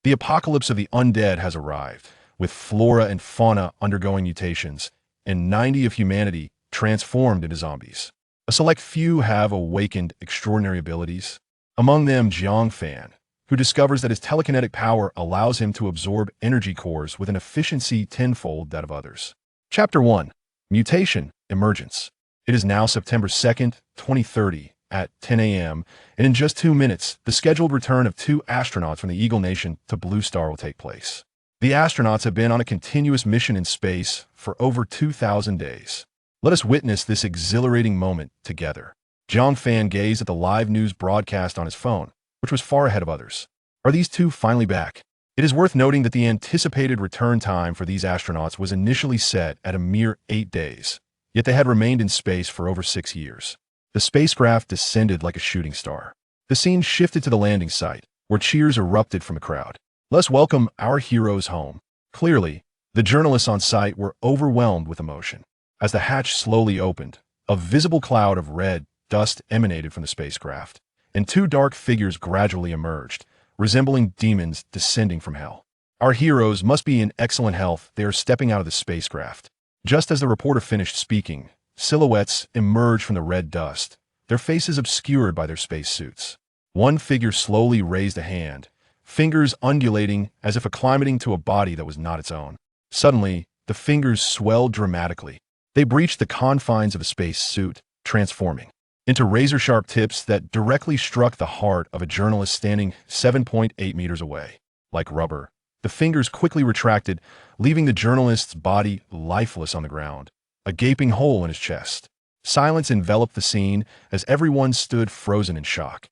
The apocalypse of the undead has arrived, with flora and fauna undergoing mutations, and 90 of humanity transformed into zombies. A select few have awakened extraordinary abilities. Among them, Jiang Fan, who discovers that his telekinetic power allows him to absorb energy cores with an efficiency tenfold that of others. Chapter 1. Mutation Emergence. It is now September 2nd, 2030, at 10 a.m., and in just 2 minutes, the scheduled return of 2 astronauts from the Eagle Nation to Blue Star will take place. The astronauts have been on a continuous mission in space for over 2,000 days. Let us witness this exhilarating moment together. Jiang Fan gazed at the live news broadcast on his phone, which was far ahead of others. Are these 2 finally back? It is worth noting that the anticipated return time for these astronauts was initially set at a mere 8 days, yet they had remained in space for over 6 years. The spacecraft descended like a shooting star. The scene shifted to the landing site, where cheers erupted from the crowd. Let's welcome our heroes home. Clearly, the journalists on site were overwhelmed with emotion. As the hatch slowly opened, a visible cloud of red dust emanated from the spacecraft, and 2 dark figures gradually emerged, resembling demons descending from hell. Our heroes must be in excellent health. They are stepping out of the spacecraft. Just as the reporter finished speaking, silhouettes emerged from the red dust, their faces obscured by their spacesuits. One figure slowly raised a hand, fingers undulating as if acclimating to a body that was not its own. Suddenly, the fingers swelled dramatically. They breached the confines of a spacesuit, transforming into razor-sharp tips that directly struck the heart of a journalist standing 7.8 meters away. Like rubber, the fingers quickly retracted, leaving the journalist's body lifeless on the ground, a gaping hole in his chest. Silence enveloped the scene as everyone stood frozen in shock.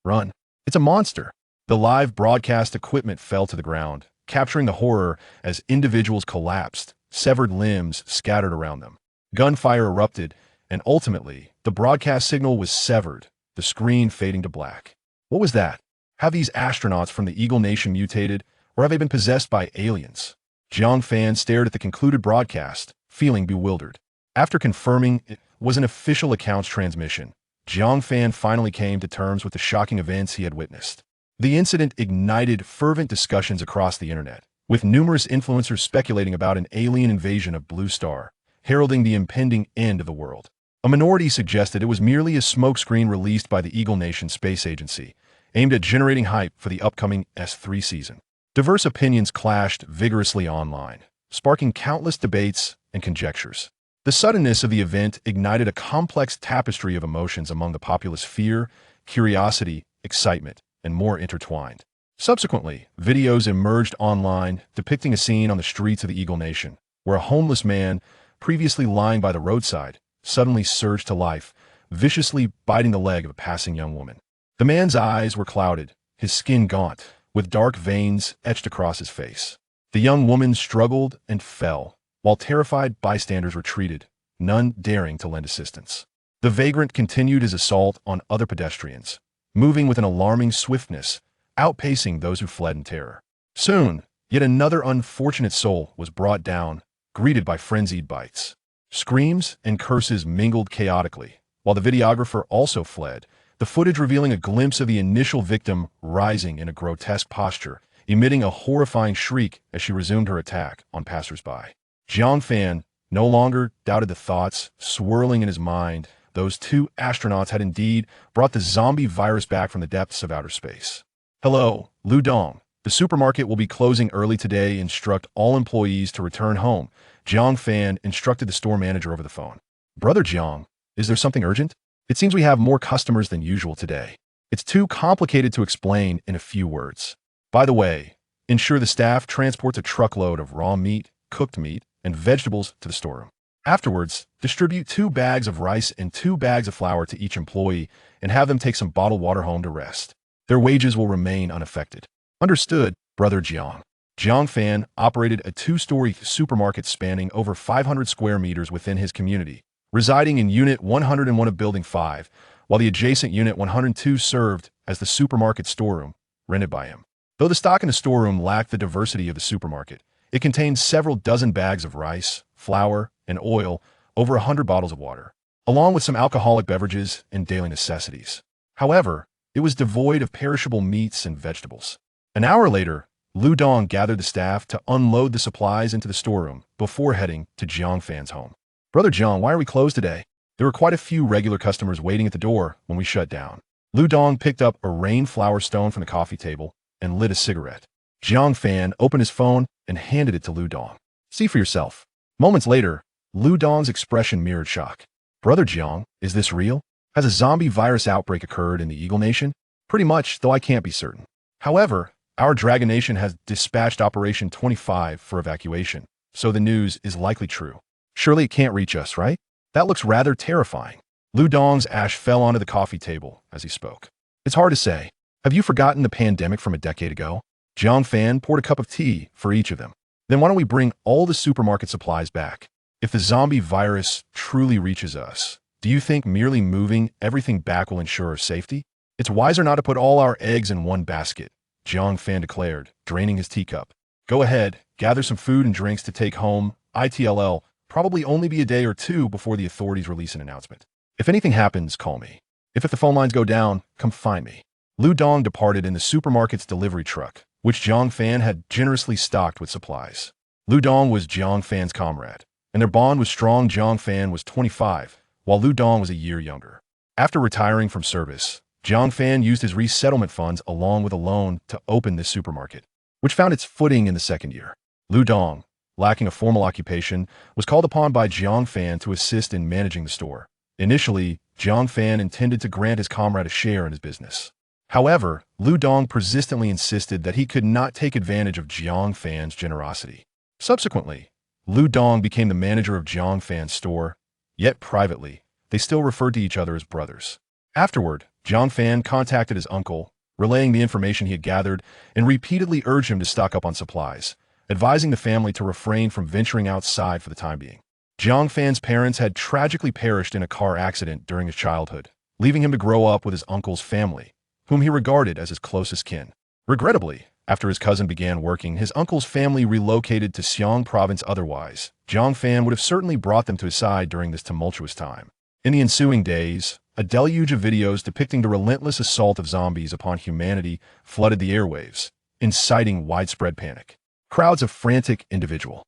Run. It's a monster. The live broadcast equipment fell to the ground, capturing the horror as individuals collapsed, severed limbs scattered around them. Gunfire erupted, and ultimately, the broadcast signal was severed, the screen fading to black. What was that? Have these astronauts from the Eagle Nation mutated, or have they been possessed by aliens? Jiang Fan stared at the concluded broadcast, feeling bewildered. After confirming it was an official accounts transmission, Jiang Fan finally came to terms with the shocking events he had witnessed. The incident ignited fervent discussions across the internet, with numerous influencers speculating about an alien invasion of Blue Star, heralding the impending end of the world. A minority suggested it was merely a smokescreen released by the Eagle Nation Space Agency, aimed at generating hype for the upcoming S3 season. Diverse opinions clashed vigorously online, sparking countless debates and conjectures. The suddenness of the event ignited a complex tapestry of emotions among the populace: fear, curiosity, excitement, and more intertwined. Subsequently, videos emerged online depicting a scene on the streets of the Eagle Nation, where a homeless man, previously lying by the roadside, suddenly surged to life, viciously biting the leg of a passing young woman. The man's eyes were clouded, his skin gaunt, with dark veins etched across his face. The young woman struggled and fell, while terrified bystanders retreated, none daring to lend assistance. The vagrant continued his assault on other pedestrians, moving with an alarming swiftness, outpacing those who fled in terror. Soon, yet another unfortunate soul was brought down, greeted by frenzied bites. Screams and curses mingled chaotically, while the videographer also fled, the footage revealing a glimpse of the initial victim rising in a grotesque posture, emitting a horrifying shriek as she resumed her attack on passersby. Jiang Fan no longer doubted the thoughts swirling in his mind. Those 2 astronauts had indeed brought the zombie virus back from the depths of outer space. Hello, Lu Dong. The supermarket will be closing early today. Instruct all employees to return home. Jiang Fan instructed the store manager over the phone. Brother Jiang, is there something urgent? It seems we have more customers than usual today. It's too complicated to explain in a few words. By the way, ensure the staff transports a truckload of raw meat, cooked meat, and vegetables to the storeroom. Afterwards, distribute 2 bags of rice and 2 bags of flour to each employee and have them take some bottled water home to rest. Their wages will remain unaffected. Understood, Brother Jiang. Jiang Fan operated a 2-story supermarket spanning over 500 square meters within his community, residing in Unit 101 of Building 5, while the adjacent Unit 102 served as the supermarket storeroom, rented by him. Though the stock in the storeroom lacked the diversity of the supermarket, it contained several dozen bags of rice, flour, and oil, over 100 bottles of water, along with some alcoholic beverages and daily necessities. However, it was devoid of perishable meats and vegetables. An hour later, Lu Dong gathered the staff to unload the supplies into the storeroom before heading to Jiang Fan's home. "Brother Jiang, why are we closed today?" There were quite a few regular customers waiting at the door when we shut down. Lu Dong picked up a rainflower stone from the coffee table and lit a cigarette. Jiang Fan opened his phone and handed it to Lu Dong. "See for yourself." Moments later, Lu Dong's expression mirrored shock. "Brother Jiang, is this real? Has a zombie virus outbreak occurred in the Eagle Nation?" "Pretty much, though I can't be certain. However, our Dragon Nation has dispatched Operation 25 for evacuation, so the news is likely true. Surely it can't reach us, right? That looks rather terrifying." Lu Dong's ash fell onto the coffee table as he spoke. "It's hard to say. Have you forgotten the pandemic from a decade ago?" Jiang Fan poured a cup of tea for each of them. "Then why don't we bring all the supermarket supplies back? If the zombie virus truly reaches us, do you think merely moving everything back will ensure our safety?" "It's wiser not to put all our eggs in one basket," Jiang Fan declared, draining his teacup. "Go ahead, gather some food and drinks to take home. ITLL, probably only be a day or two before the authorities release an announcement. If anything happens, call me. If the phone lines go down, come find me." Lu Dong departed in the supermarket's delivery truck, which Jiang Fan had generously stocked with supplies. Lu Dong was Jiang Fan's comrade, and their bond was strong. Jiang Fan was 25, while Lu Dong was a year younger. After retiring from service, Jiang Fan used his resettlement funds along with a loan to open this supermarket, which found its footing in the second year. Lu Dong, lacking a formal occupation, was called upon by Jiang Fan to assist in managing the store. Initially, Jiang Fan intended to grant his comrade a share in his business. However, Lu Dong persistently insisted that he could not take advantage of Jiang Fan's generosity. Subsequently, Lu Dong became the manager of Jiang Fan's store, yet privately, they still referred to each other as brothers. Afterward, Jiang Fan contacted his uncle, relaying the information he had gathered, and repeatedly urged him to stock up on supplies, advising the family to refrain from venturing outside for the time being. Jiang Fan's parents had tragically perished in a car accident during his childhood, leaving him to grow up with his uncle's family, whom he regarded as his closest kin. Regrettably, after his cousin began working, his uncle's family relocated to Xiang province. Otherwise, Jiang Fan would have certainly brought them to his side during this tumultuous time. In the ensuing days, a deluge of videos depicting the relentless assault of zombies upon humanity flooded the airwaves, inciting widespread panic. Crowds of frantic individuals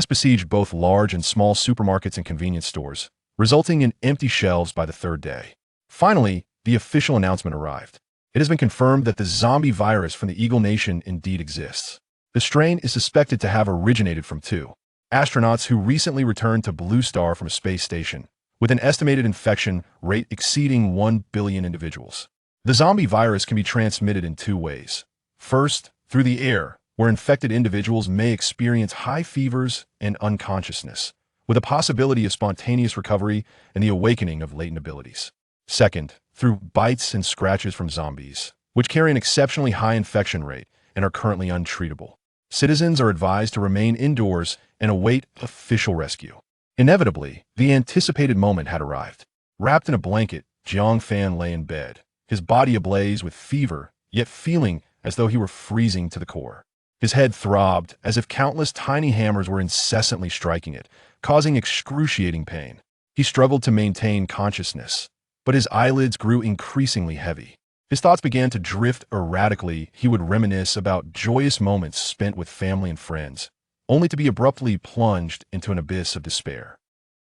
besieged both large and small supermarkets and convenience stores, resulting in empty shelves by the third day. Finally, the official announcement arrived. It has been confirmed that the zombie virus from the Eagle Nation indeed exists. The strain is suspected to have originated from two astronauts who recently returned to Blue Star from a space station, with an estimated infection rate exceeding 1 billion individuals. The zombie virus can be transmitted in two ways. First, through the air, where infected individuals may experience high fevers and unconsciousness, with a possibility of spontaneous recovery and the awakening of latent abilities. Second, through bites and scratches from zombies, which carry an exceptionally high infection rate and are currently untreatable. Citizens are advised to remain indoors and await official rescue. Inevitably, the anticipated moment had arrived. Wrapped in a blanket, Jiang Fan lay in bed, his body ablaze with fever, yet feeling as though he were freezing to the core. His head throbbed as if countless tiny hammers were incessantly striking it, causing excruciating pain. He struggled to maintain consciousness, but his eyelids grew increasingly heavy. His thoughts began to drift erratically. He would reminisce about joyous moments spent with family and friends, only to be abruptly plunged into an abyss of despair.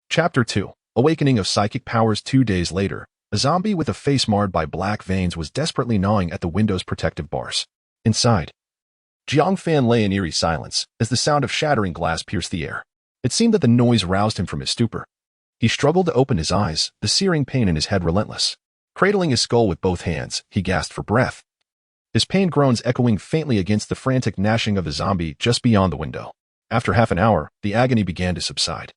Chapter 2. Awakening of Psychic Powers. 2 days later, a zombie with a face marred by black veins was desperately gnawing at the window's protective bars. Inside, Jiang Fan lay in eerie silence as the sound of shattering glass pierced the air. It seemed that the noise roused him from his stupor. He struggled to open his eyes, the searing pain in his head relentless. Cradling his skull with both hands, he gasped for breath, his pained groans echoing faintly against the frantic gnashing of the zombie just beyond the window. After half an hour, the agony began to subside.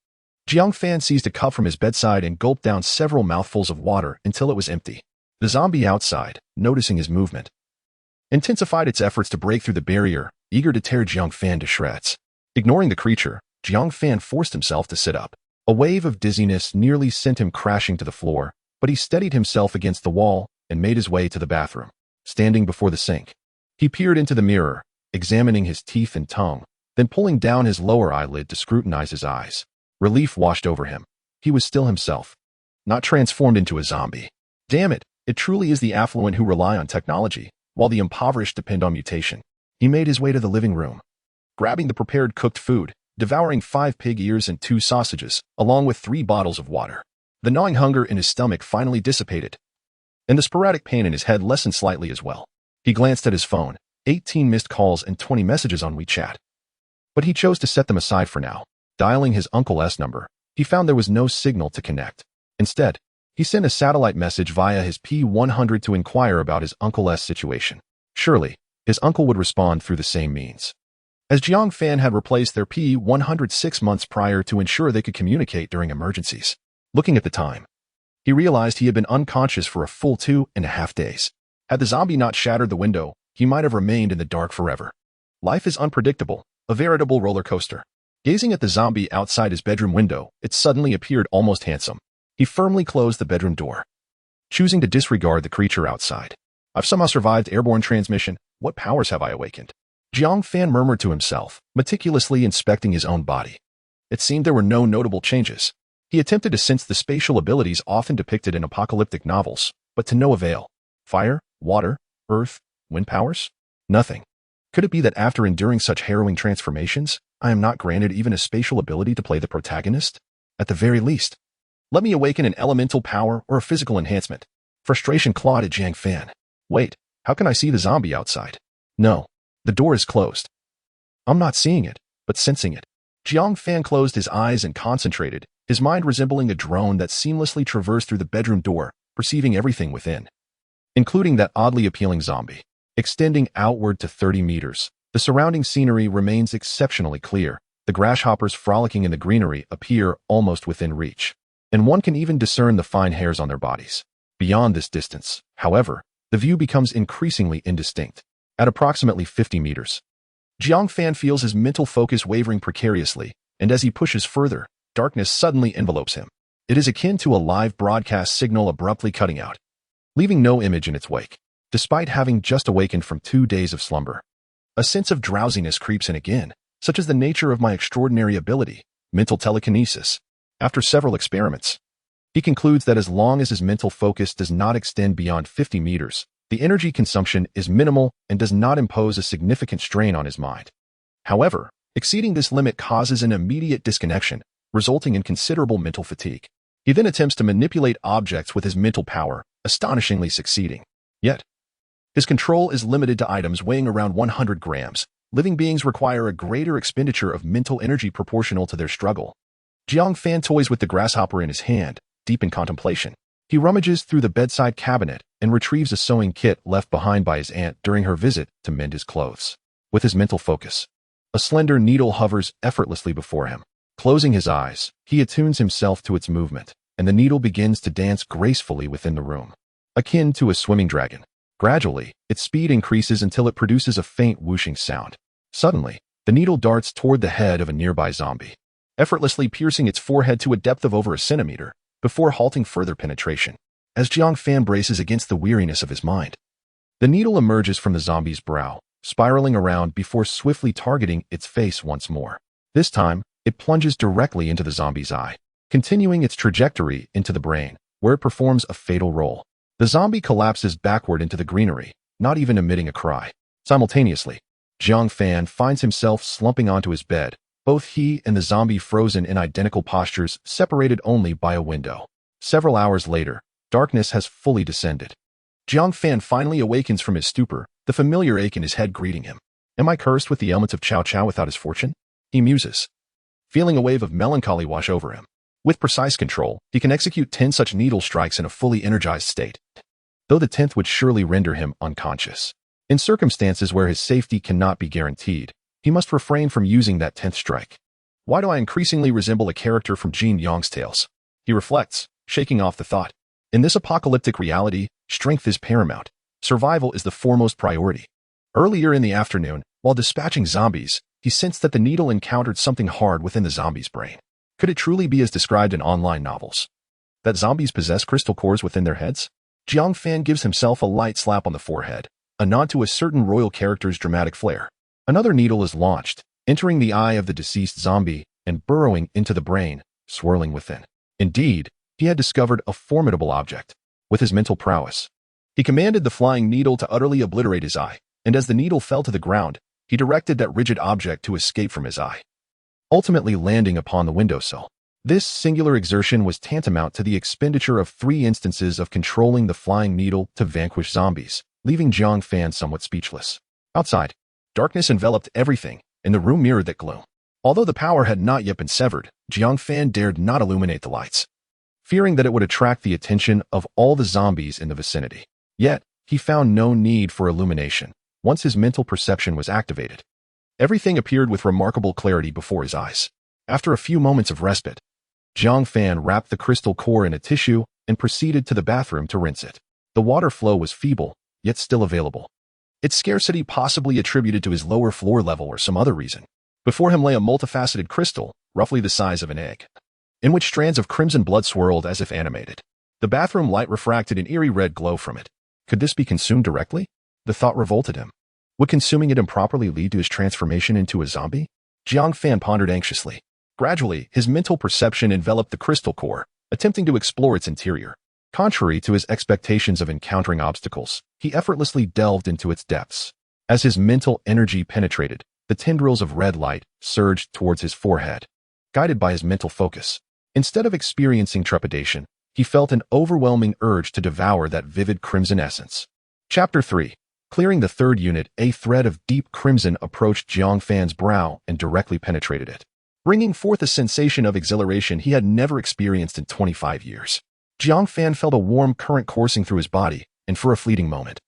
Jiang Fan seized a cup from his bedside and gulped down several mouthfuls of water until it was empty. The zombie outside, noticing his movement, intensified its efforts to break through the barrier, eager to tear Jiang Fan to shreds. Ignoring the creature, Jiang Fan forced himself to sit up. A wave of dizziness nearly sent him crashing to the floor, but he steadied himself against the wall and made his way to the bathroom. Standing before the sink, he peered into the mirror, examining his teeth and tongue, then pulling down his lower eyelid to scrutinize his eyes. Relief washed over him. He was still himself, not transformed into a zombie. Damn it, it truly is the affluent who rely on technology, while the impoverished depend on mutation. He made his way to the living room, grabbing the prepared cooked food, devouring 5 pig ears and 2 sausages, along with 3 bottles of water. The gnawing hunger in his stomach finally dissipated, and the sporadic pain in his head lessened slightly as well. He glanced at his phone, 18 missed calls and 20 messages on WeChat. But he chose to set them aside for now. Dialing his uncle's number, he found there was no signal to connect. Instead, he sent a satellite message via his P100 to inquire about his uncle's situation. Surely, his uncle would respond through the same means, as Jiang Fan had replaced their P100 6 months prior to ensure they could communicate during emergencies. Looking at the time, he realized he had been unconscious for a full 2.5 days. Had the zombie not shattered the window, he might have remained in the dark forever. Life is unpredictable, a veritable roller coaster. Gazing at the zombie outside his bedroom window, it suddenly appeared almost handsome. He firmly closed the bedroom door, choosing to disregard the creature outside. I've somehow survived airborne transmission. What powers have I awakened? Jiang Fan murmured to himself, meticulously inspecting his own body. It seemed there were no notable changes. He attempted to sense the spatial abilities often depicted in apocalyptic novels, but to no avail. Fire, water, earth, wind powers? Nothing. Could it be that after enduring such harrowing transformations, I am not granted even a spatial ability to play the protagonist? At the very least, let me awaken an elemental power or a physical enhancement. Frustration clawed at Jiang Fan. Wait, how can I see the zombie outside? No, the door is closed. I'm not seeing it, but sensing it. Jiang Fan closed his eyes and concentrated, his mind resembling a drone that seamlessly traversed through the bedroom door, perceiving everything within, including that oddly appealing zombie. Extending outward to 30 meters, the surrounding scenery remains exceptionally clear. The grasshoppers frolicking in the greenery appear almost within reach, and one can even discern the fine hairs on their bodies. Beyond this distance, however, the view becomes increasingly indistinct. At approximately 50 meters, Jiang Fan feels his mental focus wavering precariously, and as he pushes further, darkness suddenly envelopes him. It is akin to a live broadcast signal abruptly cutting out, leaving no image in its wake. Despite having just awakened from 2 days of slumber, a sense of drowsiness creeps in again, such as the nature of my extraordinary ability, mental telekinesis. After several experiments, he concludes that as long as his mental focus does not extend beyond 50 meters, the energy consumption is minimal and does not impose a significant strain on his mind. However, exceeding this limit causes an immediate disconnection, resulting in considerable mental fatigue. He then attempts to manipulate objects with his mental power, astonishingly succeeding. Yet, his control is limited to items weighing around 100 grams. Living beings require a greater expenditure of mental energy proportional to their struggle. Jiang Fan toys with the grasshopper in his hand, deep in contemplation. He rummages through the bedside cabinet and retrieves a sewing kit left behind by his aunt during her visit to mend his clothes. With his mental focus, a slender needle hovers effortlessly before him. Closing his eyes, he attunes himself to its movement, and the needle begins to dance gracefully within the room, akin to a swimming dragon. Gradually, its speed increases until it produces a faint whooshing sound. Suddenly, the needle darts toward the head of a nearby zombie, effortlessly piercing its forehead to a depth of over a centimeter, before halting further penetration. As Jiang Fan braces against the weariness of his mind, the needle emerges from the zombie's brow, spiraling around before swiftly targeting its face once more. This time, it plunges directly into the zombie's eye, continuing its trajectory into the brain, where it performs a fatal roll. The zombie collapses backward into the greenery, not even emitting a cry. Simultaneously, Jiang Fan finds himself slumping onto his bed, both he and the zombie frozen in identical postures, separated only by a window. Several hours later, darkness has fully descended. Jiang Fan finally awakens from his stupor, the familiar ache in his head greeting him. Am I cursed with the ailments of Chow Chow without his fortune? He muses, feeling a wave of melancholy wash over him. With precise control, he can execute 10 such needle strikes in a fully energized state, though the 10th would surely render him unconscious. In circumstances where his safety cannot be guaranteed, he must refrain from using that 10th strike. Why do I increasingly resemble a character from Jean Yong's tales? He reflects, shaking off the thought. In this apocalyptic reality, strength is paramount. Survival is the foremost priority. Earlier in the afternoon, while dispatching zombies, he sensed that the needle encountered something hard within the zombie's brain. Could it truly be as described in online novels, that zombies possess crystal cores within their heads? Jiang Fan gives himself a light slap on the forehead, a nod to a certain royal character's dramatic flair. Another needle is launched, entering the eye of the deceased zombie and burrowing into the brain, swirling within. Indeed, he had discovered a formidable object. With his mental prowess, he commanded the flying needle to utterly obliterate his eye, and as the needle fell to the ground, he directed that rigid object to escape from his eye, ultimately landing upon the windowsill. This singular exertion was tantamount to the expenditure of 3 instances of controlling the flying needle to vanquish zombies, leaving Jiang Fan somewhat speechless. Outside, darkness enveloped everything, and the room mirrored that gloom. Although the power had not yet been severed, Jiang Fan dared not illuminate the lights, fearing that it would attract the attention of all the zombies in the vicinity. Yet, he found no need for illumination. Once his mental perception was activated, everything appeared with remarkable clarity before his eyes. After a few moments of respite, Jiang Fan wrapped the crystal core in a tissue and proceeded to the bathroom to rinse it. The water flow was feeble, yet still available, its scarcity possibly attributed to his lower floor level or some other reason. Before him lay a multifaceted crystal, roughly the size of an egg, in which strands of crimson blood swirled as if animated. The bathroom light refracted an eerie red glow from it. Could this be consumed directly? The thought revolted him. Would consuming it improperly lead to his transformation into a zombie? Jiang Fan pondered anxiously. Gradually, his mental perception enveloped the crystal core, attempting to explore its interior. Contrary to his expectations of encountering obstacles, he effortlessly delved into its depths. As his mental energy penetrated, the tendrils of red light surged towards his forehead, guided by his mental focus. Instead of experiencing trepidation, he felt an overwhelming urge to devour that vivid crimson essence. Chapter 3. Clearing the third unit, a thread of deep crimson approached Jiang Fan's brow and directly penetrated it, bringing forth a sensation of exhilaration he had never experienced in 25 years. Jiang Fan felt a warm current coursing through his body, and for a fleeting moment,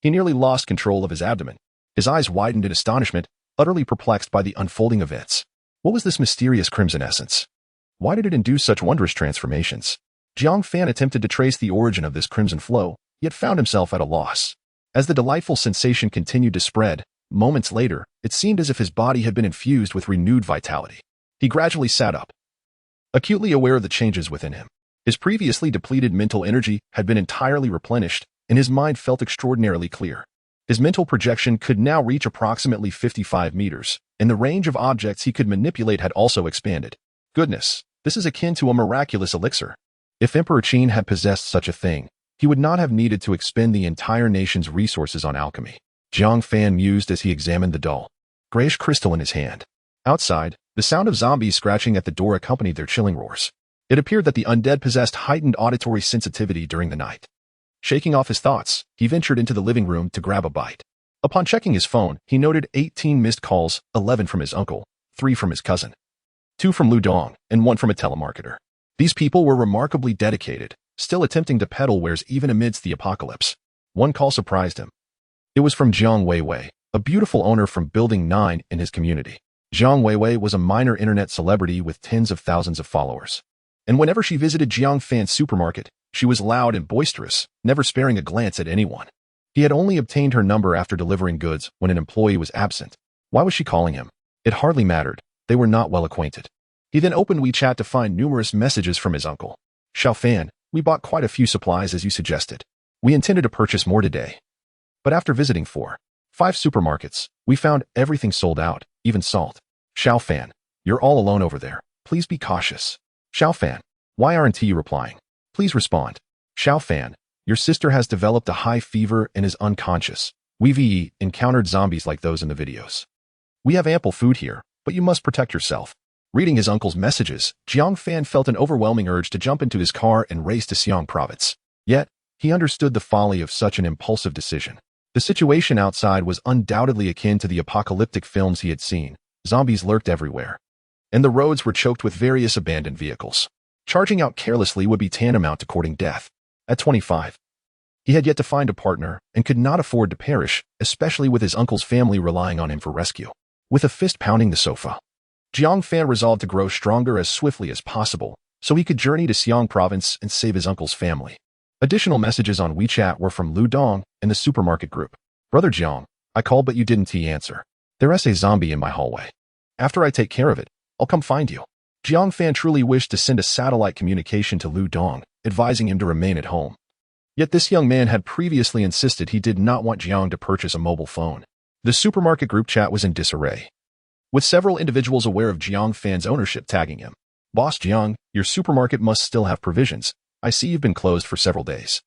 he nearly lost control of his abdomen. His eyes widened in astonishment, utterly perplexed by the unfolding events. What was this mysterious crimson essence? Why did it induce such wondrous transformations? Jiang Fan attempted to trace the origin of this crimson flow, yet found himself at a loss. As the delightful sensation continued to spread, moments later, it seemed as if his body had been infused with renewed vitality. He gradually sat up, acutely aware of the changes within him. His previously depleted mental energy had been entirely replenished, and his mind felt extraordinarily clear. His mental projection could now reach approximately 55 meters, and the range of objects he could manipulate had also expanded. Goodness, this is akin to a miraculous elixir. If Emperor Qin had possessed such a thing, he would not have needed to expend the entire nation's resources on alchemy. Jiang Fan mused as he examined the dull, grayish crystal in his hand. Outside, the sound of zombies scratching at the door accompanied their chilling roars. It appeared that the undead possessed heightened auditory sensitivity during the night. Shaking off his thoughts, he ventured into the living room to grab a bite. Upon checking his phone, he noted 18 missed calls, 11 from his uncle, 3 from his cousin, 2 from Lu Dong, and 1 from a telemarketer. These people were remarkably dedicated, still attempting to peddle wares even amidst the apocalypse. One call surprised him. It was from Zhang Weiwei, a beautiful owner from Building 9 in his community. Zhang Weiwei was a minor internet celebrity with tens of thousands of followers. And whenever she visited Jiang Fan's supermarket, she was loud and boisterous, never sparing a glance at anyone. He had only obtained her number after delivering goods when an employee was absent. Why was she calling him? It hardly mattered. They were not well acquainted. He then opened WeChat to find numerous messages from his uncle. Xiao Fan, we bought quite a few supplies as you suggested. We intended to purchase more today. But after visiting 4, 5 supermarkets, we found everything sold out, even salt. Xiao Fan, you're all alone over there. Please be cautious. Xiao Fan, why aren't you replying? Please respond. Xiao Fan, your sister has developed a high fever and is unconscious. We've encountered zombies like those in the videos. We have ample food here, but you must protect yourself. Reading his uncle's messages, Jiang Fan felt an overwhelming urge to jump into his car and race to Xiong province. Yet, he understood the folly of such an impulsive decision. The situation outside was undoubtedly akin to the apocalyptic films he had seen. Zombies lurked everywhere, and the roads were choked with various abandoned vehicles. Charging out carelessly would be tantamount to courting death. At 25, he had yet to find a partner and could not afford to perish, especially with his uncle's family relying on him for rescue. With a fist pounding the sofa, Jiang Fan resolved to grow stronger as swiftly as possible so he could journey to Xiong province and save his uncle's family. Additional messages on WeChat were from Lu Dong and the supermarket group. Brother Jiang, I called but you didn't answer. There's a zombie in my hallway. After I take care of it, I'll come find you. Jiang Fan truly wished to send a satellite communication to Lu Dong, advising him to remain at home. Yet this young man had previously insisted he did not want Jiang to purchase a mobile phone. The supermarket group chat was in disarray, with several individuals aware of Jiang Fan's ownership tagging him. Boss Jiang, your supermarket must still have provisions. I see you've been closed for several days.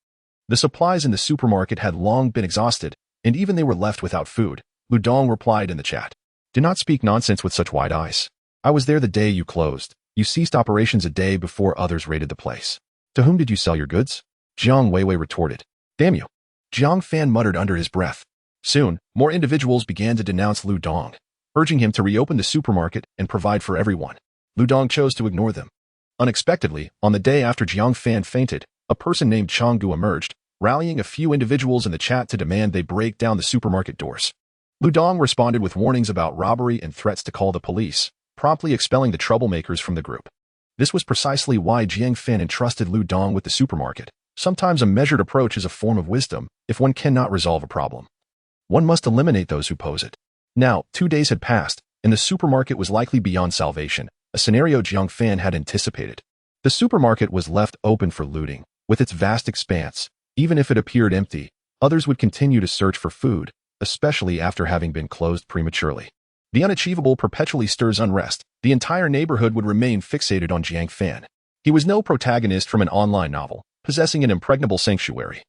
The supplies in the supermarket had long been exhausted, and even they were left without food. Lu Dong replied in the chat. Do not speak nonsense with such wide eyes. I was there the day you closed. You ceased operations a day before others raided the place. To whom did you sell your goods? Jiang Weiwei retorted. Damn you. Jiang Fan muttered under his breath. Soon, more individuals began to denounce Lu Dong, urging him to reopen the supermarket and provide for everyone. Lu Dong chose to ignore them. Unexpectedly, on the day after Jiang Fan fainted, a person named Chang Gu emerged, rallying a few individuals in the chat to demand they break down the supermarket doors. Lu Dong responded with warnings about robbery and threats to call the police, promptly expelling the troublemakers from the group. This was precisely why Jiang Fan entrusted Lu Dong with the supermarket. Sometimes a measured approach is a form of wisdom if one cannot resolve a problem. One must eliminate those who pose it. Now, 2 days had passed, and the supermarket was likely beyond salvation, a scenario Jiang Fan had anticipated. The supermarket was left open for looting. With its vast expanse, even if it appeared empty, others would continue to search for food, especially after having been closed prematurely. The unachievable perpetually stirs unrest. The entire neighborhood would remain fixated on Jiang Fan. He was no protagonist from an online novel, possessing an impregnable sanctuary.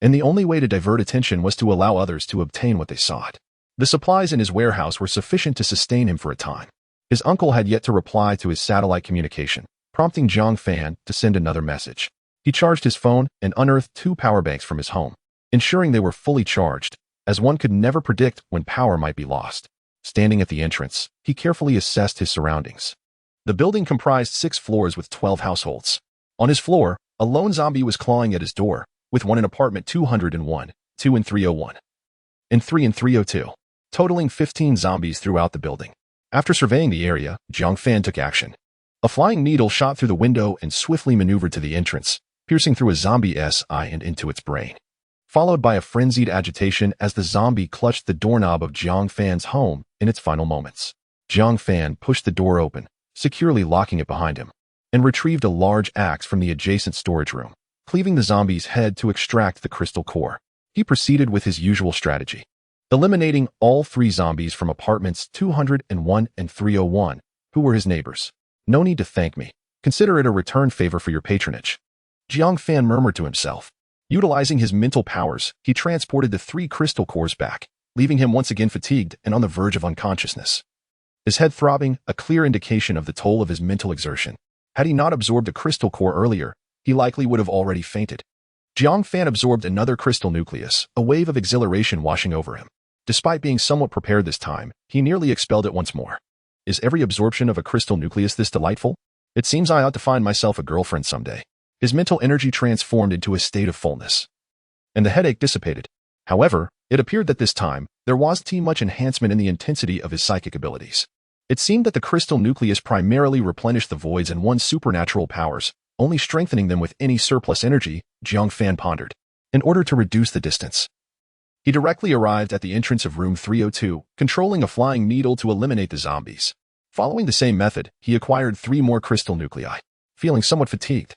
And the only way to divert attention was to allow others to obtain what they sought. The supplies in his warehouse were sufficient to sustain him for a time. His uncle had yet to reply to his satellite communication, prompting Jiang Fan to send another message. He charged his phone and unearthed 2 power banks from his home, ensuring they were fully charged, as one could never predict when power might be lost. Standing at the entrance, he carefully assessed his surroundings. The building comprised 6 floors with 12 households. On his floor, a lone zombie was clawing at his door, with one in apartment 201, 2 in 301, and 3 in 302, totaling 15 zombies throughout the building. After surveying the area, Jiang Fan took action. A flying needle shot through the window and swiftly maneuvered to the entrance, piercing through a zombie's eye and into its brain. Followed by a frenzied agitation as the zombie clutched the doorknob of Jiang Fan's home in its final moments. Jiang Fan pushed the door open, securely locking it behind him, and retrieved a large axe from the adjacent storage room, cleaving the zombie's head to extract the crystal core. He proceeded with his usual strategy, eliminating all 3 zombies from apartments 201 and 301, who were his neighbors. No need to thank me. Consider it a return favor for your patronage. Jiang Fan murmured to himself. Utilizing his mental powers, he transported the 3 crystal cores back, leaving him once again fatigued and on the verge of unconsciousness. His head throbbing, a clear indication of the toll of his mental exertion. Had he not absorbed a crystal core earlier, he likely would have already fainted. Jiang Fan absorbed another crystal nucleus, a wave of exhilaration washing over him. Despite being somewhat prepared this time, he nearly expelled it once more. Is every absorption of a crystal nucleus this delightful? It seems I ought to find myself a girlfriend someday. His mental energy transformed into a state of fullness, and the headache dissipated. However, it appeared that this time, there wasn't too much enhancement in the intensity of his psychic abilities. It seemed that the crystal nucleus primarily replenished the voids and one's supernatural powers, only strengthening them with any surplus energy, Jiang Fan pondered. In order to reduce the distance, he directly arrived at the entrance of room 302, controlling a flying needle to eliminate the zombies. Following the same method, he acquired 3 more crystal nuclei. Feeling somewhat fatigued,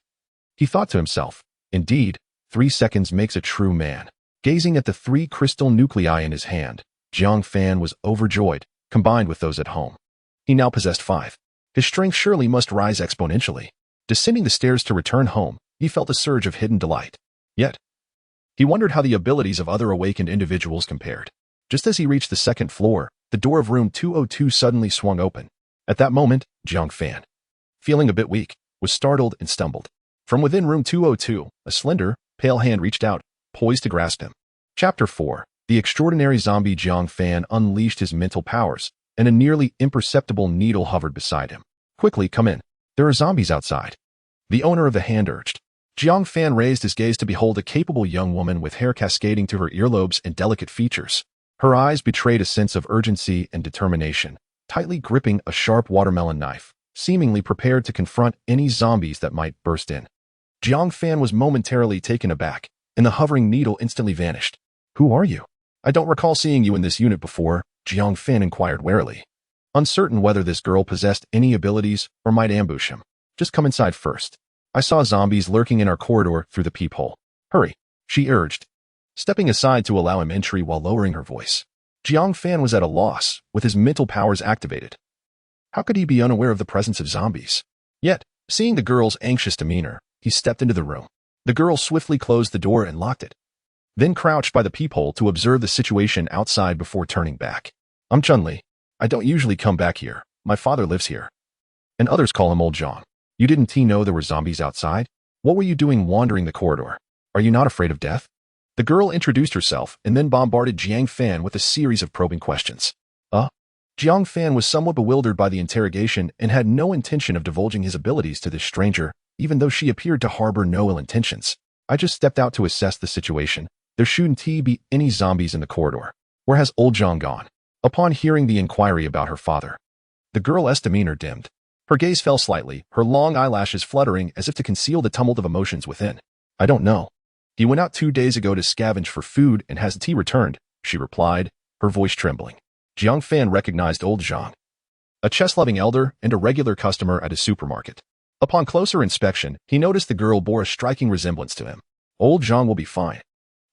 he thought to himself, indeed, 3 seconds makes a true man. Gazing at the 3 crystal nuclei in his hand, Jiang Fan was overjoyed, combined with those at home. He now possessed 5. His strength surely must rise exponentially. Descending the stairs to return home, he felt a surge of hidden delight. Yet, he wondered how the abilities of other awakened individuals compared. Just as he reached the 2nd floor, the door of room 202 suddenly swung open. At that moment, Jiang Fan, feeling a bit weak, was startled and stumbled. From within room 202, a slender, pale hand reached out, poised to grasp him. Chapter 4. The extraordinary zombie Jiang Fan unleashed his mental powers, and a nearly imperceptible needle hovered beside him. Quickly, come in. There are zombies outside. The owner of the hand urged. Jiang Fan raised his gaze to behold a capable young woman with hair cascading to her earlobes and delicate features. Her eyes betrayed a sense of urgency and determination, tightly gripping a sharp watermelon knife, seemingly prepared to confront any zombies that might burst in. Jiang Fan was momentarily taken aback, and the hovering needle instantly vanished. Who are you? I don't recall seeing you in this unit before, Jiang Fan inquired warily, uncertain whether this girl possessed any abilities or might ambush him. Just come inside first. I saw zombies lurking in our corridor through the peephole. Hurry, she urged, stepping aside to allow him entry while lowering her voice. Jiang Fan was at a loss, with his mental powers activated. How could he be unaware of the presence of zombies? Yet, seeing the girl's anxious demeanor, he stepped into the room. The girl swiftly closed the door and locked it. then crouched by the peephole to observe the situation outside before turning back. I'm Chun-Li. I don't usually come back here. My father lives here. And others call him Old Jiang. You didn't know there were zombies outside? What were you doing wandering the corridor? Are you not afraid of death? The girl introduced herself and then bombarded Jiang Fan with a series of probing questions. Jiang Fan was somewhat bewildered by the interrogation and had no intention of divulging his abilities to this stranger, even though she appeared to harbor no ill intentions. I just stepped out to assess the situation. There shouldn't be any zombies in the corridor. Where has Old Jiang gone? Upon hearing the inquiry about her father, the girl's demeanor dimmed. Her gaze fell slightly, her long eyelashes fluttering as if to conceal the tumult of emotions within. I don't know. He went out 2 days ago to scavenge for food and has tea returned, she replied, her voice trembling. Jiang Fan recognized Old Jiang, a chess-loving elder and a regular customer at his supermarket. Upon closer inspection, he noticed the girl bore a striking resemblance to him. Old Jiang will be fine.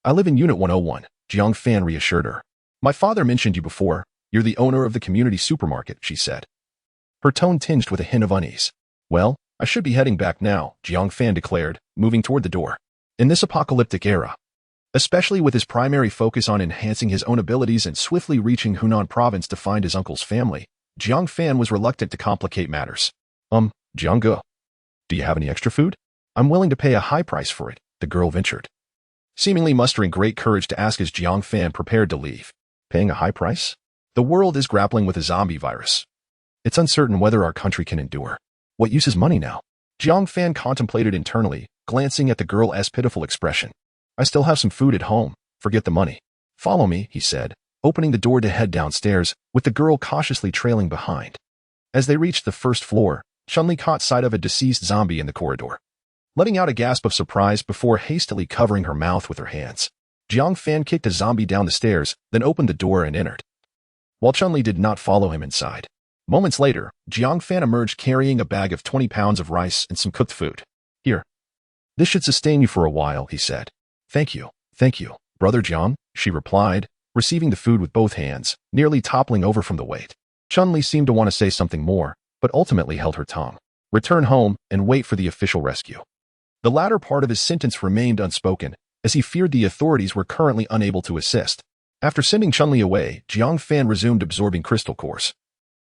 I live in Unit 101, Jiang Fan reassured her. My father mentioned you before. You're the owner of the community supermarket, she said, her tone tinged with a hint of unease. Well, I should be heading back now, Jiang Fan declared, moving toward the door. In this apocalyptic era, especially with his primary focus on enhancing his own abilities and swiftly reaching Hunan province to find his uncle's family, Jiang Fan was reluctant to complicate matters. Jiang Ge, do you have any extra food? I'm willing to pay a high price for it, the girl ventured, seemingly mustering great courage to ask as Jiang Fan prepared to leave. Paying a high price? The world is grappling with a zombie virus. It's uncertain whether our country can endure. What use is money now? Jiang Fan contemplated internally, glancing at the girl's pitiful expression. I still have some food at home. Forget the money. Follow me, he said, opening the door to head downstairs, with the girl cautiously trailing behind. As they reached the first floor, Chun-Li caught sight of a deceased zombie in the corridor, letting out a gasp of surprise before hastily covering her mouth with her hands. Jiang Fan kicked a zombie down the stairs, then opened the door and entered, while Chun-Li did not follow him inside. Moments later, Jiang Fan emerged carrying a bag of 20 pounds of rice and some cooked food. Here. This should sustain you for a while, he said. Thank you, Brother Jiang, she replied, receiving the food with both hands, nearly toppling over from the weight. Chun-Li seemed to want to say something more, but ultimately held her tongue. Return home and wait for the official rescue. The latter part of his sentence remained unspoken, as he feared the authorities were currently unable to assist. After sending Chun-Li away, Jiang Fan resumed absorbing crystal cores,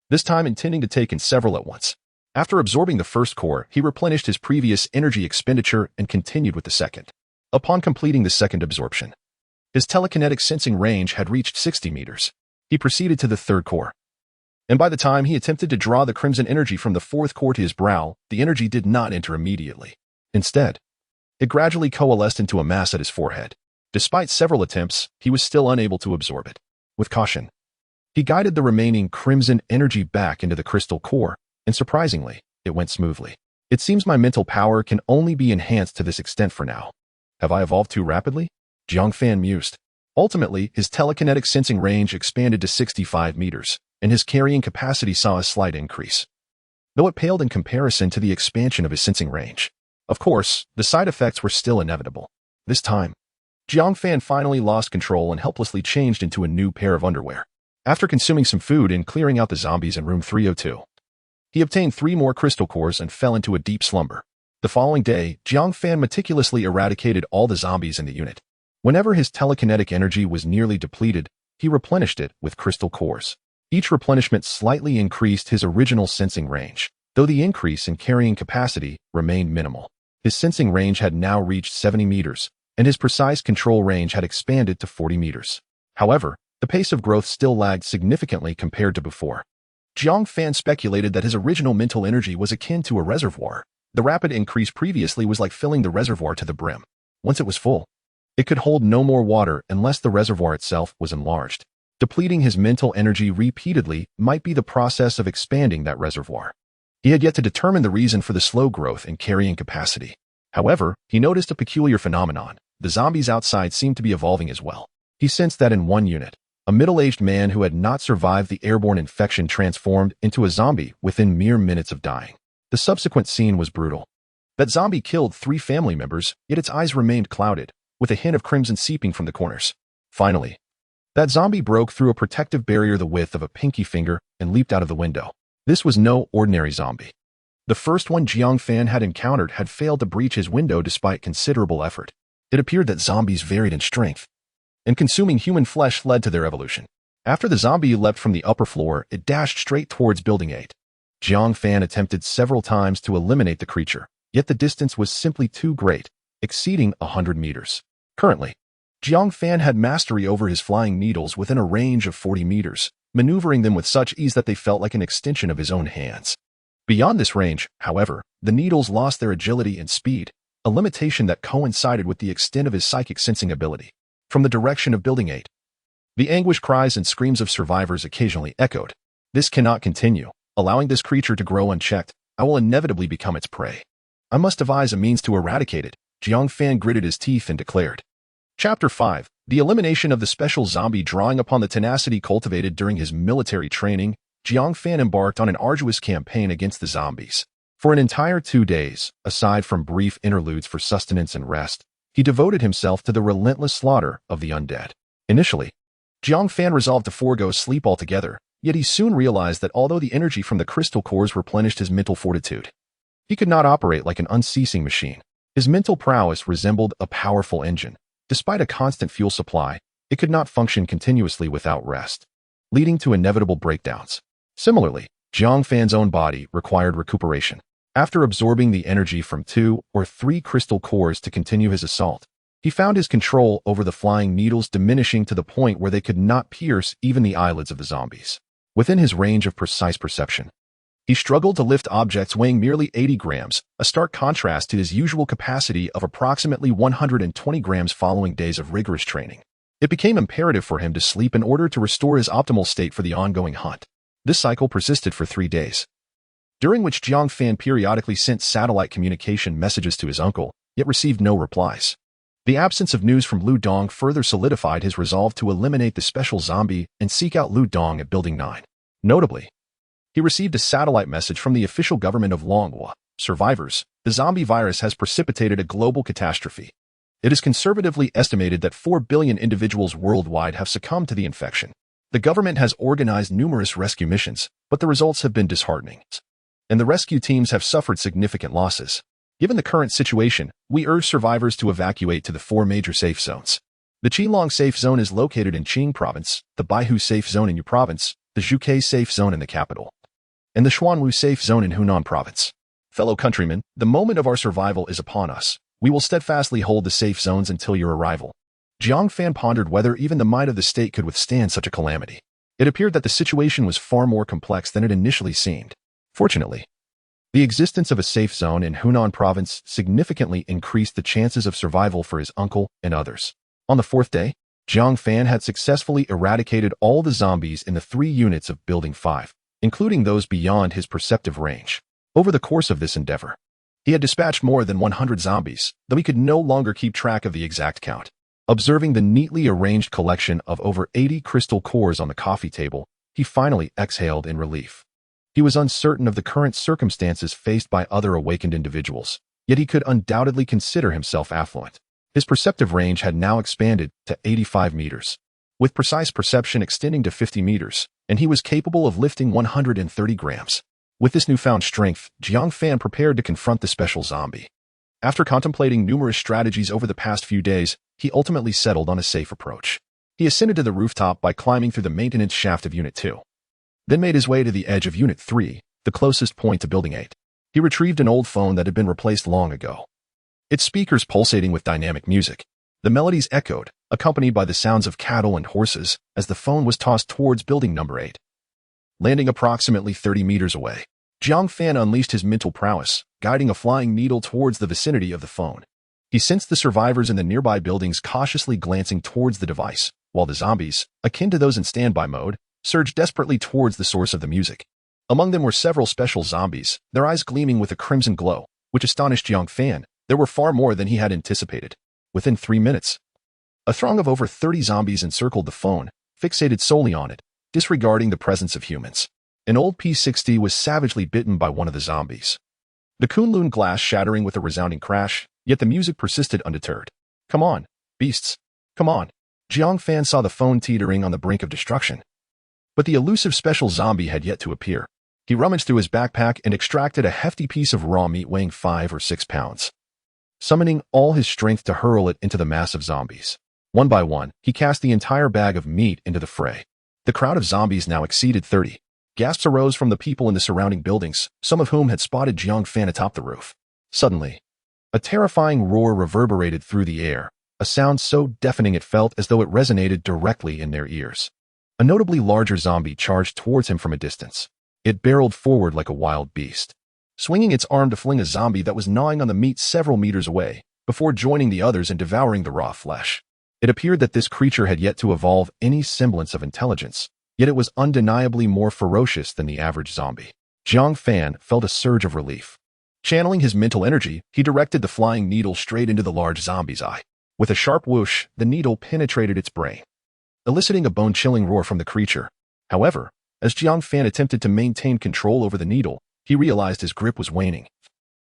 this time intending to take in several at once. After absorbing the first core, he replenished his previous energy expenditure and continued with the second. Upon completing the second absorption, his telekinetic sensing range had reached 60 meters. He proceeded to the third core, and by the time he attempted to draw the crimson energy from the fourth core to his brow, the energy did not enter immediately. Instead, it gradually coalesced into a mass at his forehead. Despite several attempts, he was still unable to absorb it. With caution, he guided the remaining crimson energy back into the crystal core, and surprisingly, it went smoothly. It seems my mental power can only be enhanced to this extent for now. Have I evolved too rapidly? Jiang Fan mused. Ultimately, his telekinetic sensing range expanded to 65 meters, and his carrying capacity saw a slight increase, though it paled in comparison to the expansion of his sensing range. Of course, the side effects were still inevitable. This time, Jiang Fan finally lost control and helplessly changed into a new pair of underwear. After consuming some food and clearing out the zombies in room 302, he obtained 3 more crystal cores and fell into a deep slumber. The following day, Jiang Fan meticulously eradicated all the zombies in the unit. Whenever his telekinetic energy was nearly depleted, he replenished it with crystal cores. Each replenishment slightly increased his original sensing range, though the increase in carrying capacity remained minimal. His sensing range had now reached 70 meters, and his precise control range had expanded to 40 meters. However, the pace of growth still lagged significantly compared to before. Jiang Fan speculated that his original mental energy was akin to a reservoir. The rapid increase previously was like filling the reservoir to the brim. Once it was full, it could hold no more water unless the reservoir itself was enlarged. Depleting his mental energy repeatedly might be the process of expanding that reservoir. He had yet to determine the reason for the slow growth in carrying capacity. However, he noticed a peculiar phenomenon. The zombies outside seemed to be evolving as well. He sensed that in one unit, a middle-aged man who had not survived the airborne infection transformed into a zombie within mere minutes of dying. The subsequent scene was brutal. That zombie killed 3 family members, yet its eyes remained clouded, with a hint of crimson seeping from the corners. Finally, that zombie broke through a protective barrier the width of a pinky finger and leaped out of the window. This was no ordinary zombie. The first one Jiang Fan had encountered had failed to breach his window despite considerable effort. It appeared that zombies varied in strength, and consuming human flesh led to their evolution. After the zombie leapt from the upper floor, it dashed straight towards Building 8. Jiang Fan attempted several times to eliminate the creature, yet the distance was simply too great, exceeding 100 meters. Currently, Jiang Fan had mastery over his flying needles within a range of 40 meters, maneuvering them with such ease that they felt like an extension of his own hands. Beyond this range, however, the needles lost their agility and speed, a limitation that coincided with the extent of his psychic sensing ability. From the direction of Building 8, the anguished cries and screams of survivors occasionally echoed. This cannot continue. Allowing this creature to grow unchecked, I will inevitably become its prey. I must devise a means to eradicate it, Jiang Fan gritted his teeth and declared. Chapter 5. The elimination of the special zombie. Drawing upon the tenacity cultivated during his military training, Jiang Fan embarked on an arduous campaign against the zombies. For an entire 2 days, aside from brief interludes for sustenance and rest, he devoted himself to the relentless slaughter of the undead. Initially, Jiang Fan resolved to forego sleep altogether, yet he soon realized that although the energy from the crystal cores replenished his mental fortitude, he could not operate like an unceasing machine. His mental prowess resembled a powerful engine. Despite a constant fuel supply, it could not function continuously without rest, leading to inevitable breakdowns. Similarly, Jiang Fan's own body required recuperation. After absorbing the energy from 2 or 3 crystal cores to continue his assault, he found his control over the flying needles diminishing to the point where they could not pierce even the eyelids of the zombies. Within his range of precise perception, he struggled to lift objects weighing merely 80 grams, a stark contrast to his usual capacity of approximately 120 grams following days of rigorous training. It became imperative for him to sleep in order to restore his optimal state for the ongoing hunt. This cycle persisted for 3 days, during which Jiang Fan periodically sent satellite communication messages to his uncle, yet received no replies. The absence of news from Lu Dong further solidified his resolve to eliminate the special zombie and seek out Lu Dong at Building 9. Notably, he received a satellite message from the official government of Longhua. Survivors, the zombie virus has precipitated a global catastrophe. It is conservatively estimated that 4 billion individuals worldwide have succumbed to the infection. The government has organized numerous rescue missions, but the results have been disheartening, and the rescue teams have suffered significant losses. Given the current situation, we urge survivors to evacuate to the 4 major safe zones. The Qilong Safe Zone is located in Qing Province, the Baihu Safe Zone in Yu Province, the Zhukai Safe Zone in the capital, and the Xuanwu Safe Zone in Hunan Province. Fellow countrymen, the moment of our survival is upon us. We will steadfastly hold the safe zones until your arrival. Jiang Fan pondered whether even the might of the state could withstand such a calamity. It appeared that the situation was far more complex than it initially seemed. Fortunately, the existence of a safe zone in Hunan Province significantly increased the chances of survival for his uncle and others. On the 4th day, Jiang Fan had successfully eradicated all the zombies in the 3 units of Building 5, including those beyond his perceptive range. Over the course of this endeavor, he had dispatched more than 100 zombies, though he could no longer keep track of the exact count. Observing the neatly arranged collection of over 80 crystal cores on the coffee table, he finally exhaled in relief. He was uncertain of the current circumstances faced by other awakened individuals, yet he could undoubtedly consider himself affluent. His perceptive range had now expanded to 85 meters, with precise perception extending to 50 meters, and he was capable of lifting 130 grams. With this newfound strength, Jiang Fan prepared to confront the special zombie. After contemplating numerous strategies over the past few days, he ultimately settled on a safe approach. He ascended to the rooftop by climbing through the maintenance shaft of Unit 2. Then made his way to the edge of Unit 3, the closest point to Building 8. He retrieved an old phone that had been replaced long ago, its speakers pulsating with dynamic music. The melodies echoed, accompanied by the sounds of cattle and horses, as the phone was tossed towards Building Number 8. Landing approximately 30 meters away, Jiang Fan unleashed his mental prowess, guiding a flying needle towards the vicinity of the phone. He sensed the survivors in the nearby buildings cautiously glancing towards the device, while the zombies, akin to those in standby mode, surged desperately towards the source of the music. Among them were several special zombies, their eyes gleaming with a crimson glow, which astonished Jiang Fan. There were far more than he had anticipated. Within 3 minutes, a throng of over 30 zombies encircled the phone, fixated solely on it, disregarding the presence of humans. An old P-60 was savagely bitten by one of the zombies, the Kunlun glass shattering with a resounding crash, yet the music persisted undeterred. Come on, beasts. Come on. Jiang Fan saw the phone teetering on the brink of destruction. But the elusive special zombie had yet to appear. He rummaged through his backpack and extracted a hefty piece of raw meat weighing 5 or 6 pounds. summoning all his strength to hurl it into the mass of zombies. One by one, he cast the entire bag of meat into the fray. The crowd of zombies now exceeded 30. Gasps arose from the people in the surrounding buildings, some of whom had spotted Jiang Fan atop the roof. Suddenly, a terrifying roar reverberated through the air, a sound so deafening it felt as though it resonated directly in their ears. A notably larger zombie charged towards him from a distance. It barreled forward like a wild beast, swinging its arm to fling a zombie that was gnawing on the meat several meters away, before joining the others and devouring the raw flesh. It appeared that this creature had yet to evolve any semblance of intelligence, yet it was undeniably more ferocious than the average zombie. Jiang Fan felt a surge of relief. Channeling his mental energy, he directed the flying needle straight into the large zombie's eye. With a sharp whoosh, the needle penetrated its brain, eliciting a bone-chilling roar from the creature. However, as Jiang Fan attempted to maintain control over the needle, he realized his grip was waning,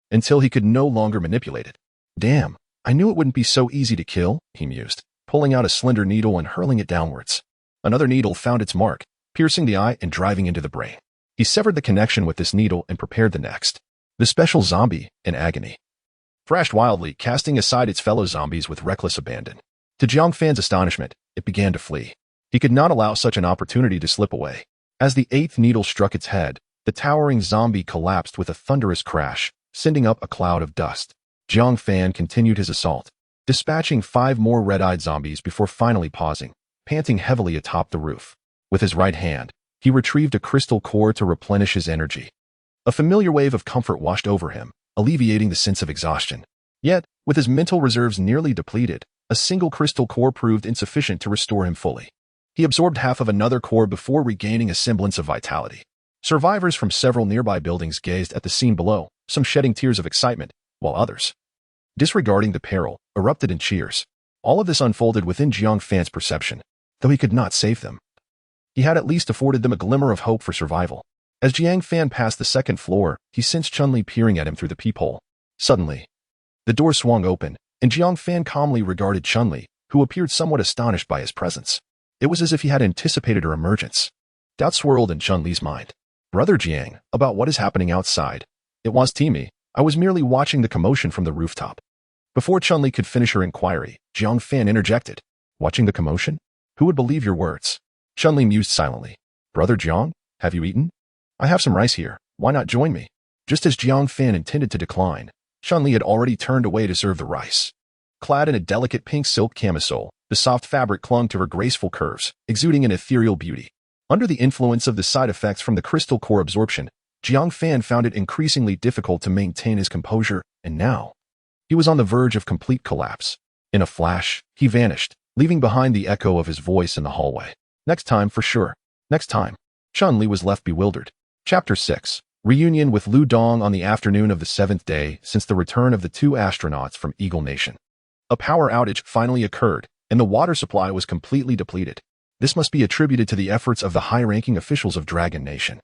until he could no longer manipulate it. Damn, I knew it wouldn't be so easy to kill, he mused, pulling out a slender needle and hurling it downwards. Another needle found its mark, piercing the eye and driving into the brain. He severed the connection with this needle and prepared the next. The special zombie, in agony, thrashed wildly, casting aside its fellow zombies with reckless abandon. To Jiang Fan's astonishment, it began to flee. He could not allow such an opportunity to slip away. As the eighth needle struck its head, the towering zombie collapsed with a thunderous crash, sending up a cloud of dust. Jiang Fan continued his assault, dispatching 5 more red-eyed zombies before finally pausing, panting heavily atop the roof. With his right hand, he retrieved a crystal core to replenish his energy. A familiar wave of comfort washed over him, alleviating the sense of exhaustion. Yet, with his mental reserves nearly depleted, a single crystal core proved insufficient to restore him fully. He absorbed half of another core before regaining a semblance of vitality. Survivors from several nearby buildings gazed at the scene below, some shedding tears of excitement, while others, disregarding the peril, erupted in cheers. All of this unfolded within Jiang Fan's perception, though he could not save them. He had at least afforded them a glimmer of hope for survival. As Jiang Fan passed the second floor, he sensed Chun-Li peering at him through the peephole. Suddenly, the door swung open, and Jiang Fan calmly regarded Chun-Li, who appeared somewhat astonished by his presence. It was as if he had anticipated her emergence. Doubt swirled in Chun-Li's mind. Brother Jiang, about what is happening outside? It was Timmy. I was merely watching the commotion from the rooftop. Before Chun-Li could finish her inquiry, Jiang Fan interjected. Watching the commotion? Who would believe your words? Chun-Li mused silently. Brother Jiang, have you eaten? I have some rice here. Why not join me? Just as Jiang Fan intended to decline, Chun-Li had already turned away to serve the rice. Clad in a delicate pink silk camisole, the soft fabric clung to her graceful curves, exuding an ethereal beauty. Under the influence of the side effects from the crystal core absorption, Jiang Fan found it increasingly difficult to maintain his composure, and now, he was on the verge of complete collapse. In a flash, he vanished, leaving behind the echo of his voice in the hallway. Next time, for sure. Next time. Chun-Li was left bewildered. Chapter 6. Reunion with Lu Dong on the afternoon of the 7th day since the return of the 2 astronauts from Eagle Nation. A power outage finally occurred, and the water supply was completely depleted. This must be attributed to the efforts of the high-ranking officials of Dragon Nation.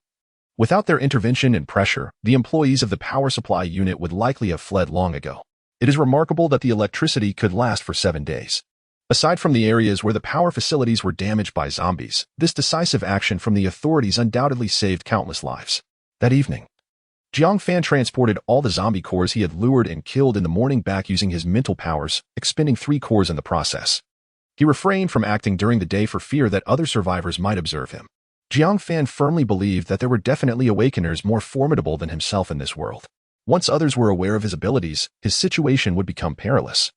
Without their intervention and pressure, the employees of the power supply unit would likely have fled long ago. It is remarkable that the electricity could last for 7 days. Aside from the areas where the power facilities were damaged by zombies, this decisive action from the authorities undoubtedly saved countless lives. That evening, Jiang Fan transported all the zombie cores he had lured and killed in the morning back using his mental powers, expending 3 cores in the process. He refrained from acting during the day for fear that other survivors might observe him. Jiang Fan firmly believed that there were definitely awakeners more formidable than himself in this world. Once others were aware of his abilities, his situation would become perilous.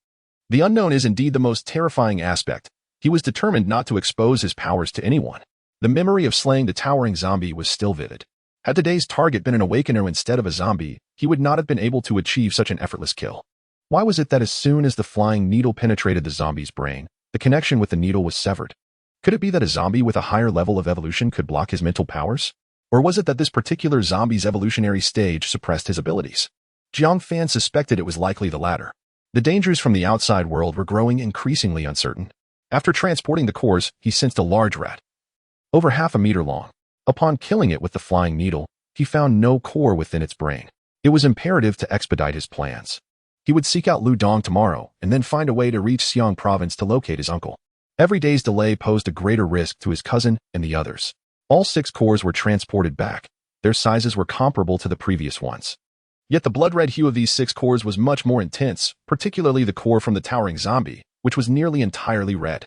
The unknown is indeed the most terrifying aspect. He was determined not to expose his powers to anyone. The memory of slaying the towering zombie was still vivid. Had today's target been an awakener instead of a zombie, he would not have been able to achieve such an effortless kill. Why was it that as soon as the flying needle penetrated the zombie's brain, the connection with the needle was severed? Could it be that a zombie with a higher level of evolution could block his mental powers? Or was it that this particular zombie's evolutionary stage suppressed his abilities? Jiang Fan suspected it was likely the latter. The dangers from the outside world were growing increasingly uncertain. After transporting the cores, he sensed a large rat, over half a meter long. Upon killing it with the flying needle, he found no core within its brain. It was imperative to expedite his plans. He would seek out Lu Dong tomorrow and then find a way to reach Xiang Province to locate his uncle. Every day's delay posed a greater risk to his cousin and the others. All 6 cores were transported back. Their sizes were comparable to the previous ones. Yet the blood-red hue of these 6 cores was much more intense, particularly the core from the towering zombie, which was nearly entirely red.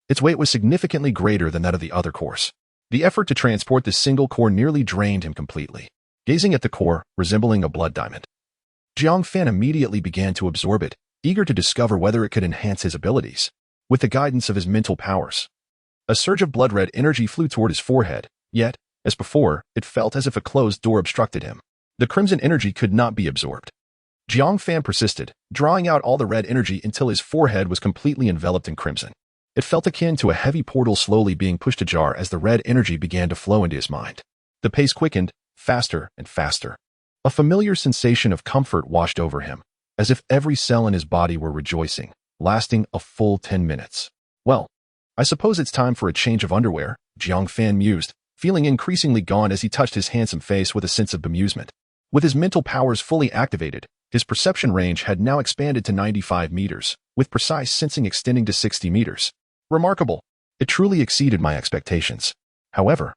Its weight was significantly greater than that of the other cores. The effort to transport this single core nearly drained him completely. Gazing at the core, resembling a blood diamond, Jiang Fan immediately began to absorb it, eager to discover whether it could enhance his abilities. With the guidance of his mental powers, a surge of blood-red energy flew toward his forehead, yet, as before, it felt as if a closed door obstructed him. The crimson energy could not be absorbed. Jiang Fan persisted, drawing out all the red energy until his forehead was completely enveloped in crimson. It felt akin to a heavy portal slowly being pushed ajar as the red energy began to flow into his mind. The pace quickened, faster and faster. A familiar sensation of comfort washed over him, as if every cell in his body were rejoicing, lasting a full 10 minutes. Well, I suppose it's time for a change of underwear, Jiang Fan mused, feeling increasingly gone as he touched his handsome face with a sense of bemusement. With his mental powers fully activated, his perception range had now expanded to 95 meters, with precise sensing extending to 60 meters. Remarkable. It truly exceeded my expectations. However,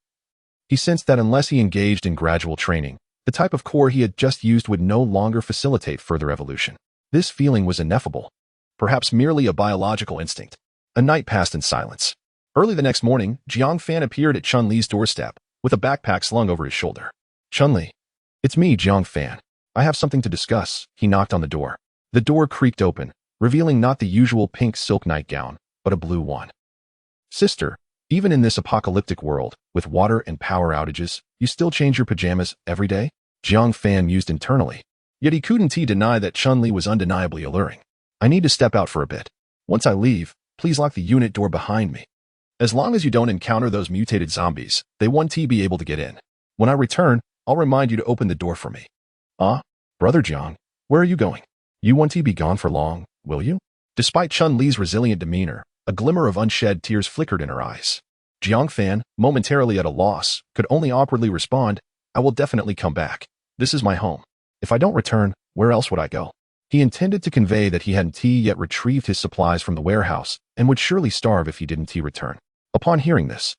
he sensed that unless he engaged in gradual training, the type of core he had just used would no longer facilitate further evolution. This feeling was ineffable, perhaps merely a biological instinct. A night passed in silence. Early the next morning, Jiang Fan appeared at Chun-Li's doorstep, with a backpack slung over his shoulder. Chun-Li. It's me, Jiang Fan. I have something to discuss. He knocked on the door. The door creaked open, revealing not the usual pink silk nightgown, but a blue one. Sister, even in this apocalyptic world, with water and power outages, you still change your pajamas every day? Jiang Fan mused internally. Yet he couldn't deny that Chun-Li was undeniably alluring. I need to step out for a bit. Once I leave, please lock the unit door behind me. As long as you don't encounter those mutated zombies, they won't be able to get in. When I return, I'll remind you to open the door for me. Brother Jiang, where are you going? You won't be gone for long, will you? Despite Chun-Li's resilient demeanor, a glimmer of unshed tears flickered in her eyes. Jiang Fan, momentarily at a loss, could only awkwardly respond, I will definitely come back. This is my home. If I don't return, where else would I go? He intended to convey that he hadn't yet retrieved his supplies from the warehouse and would surely starve if he didn't return. Upon hearing this,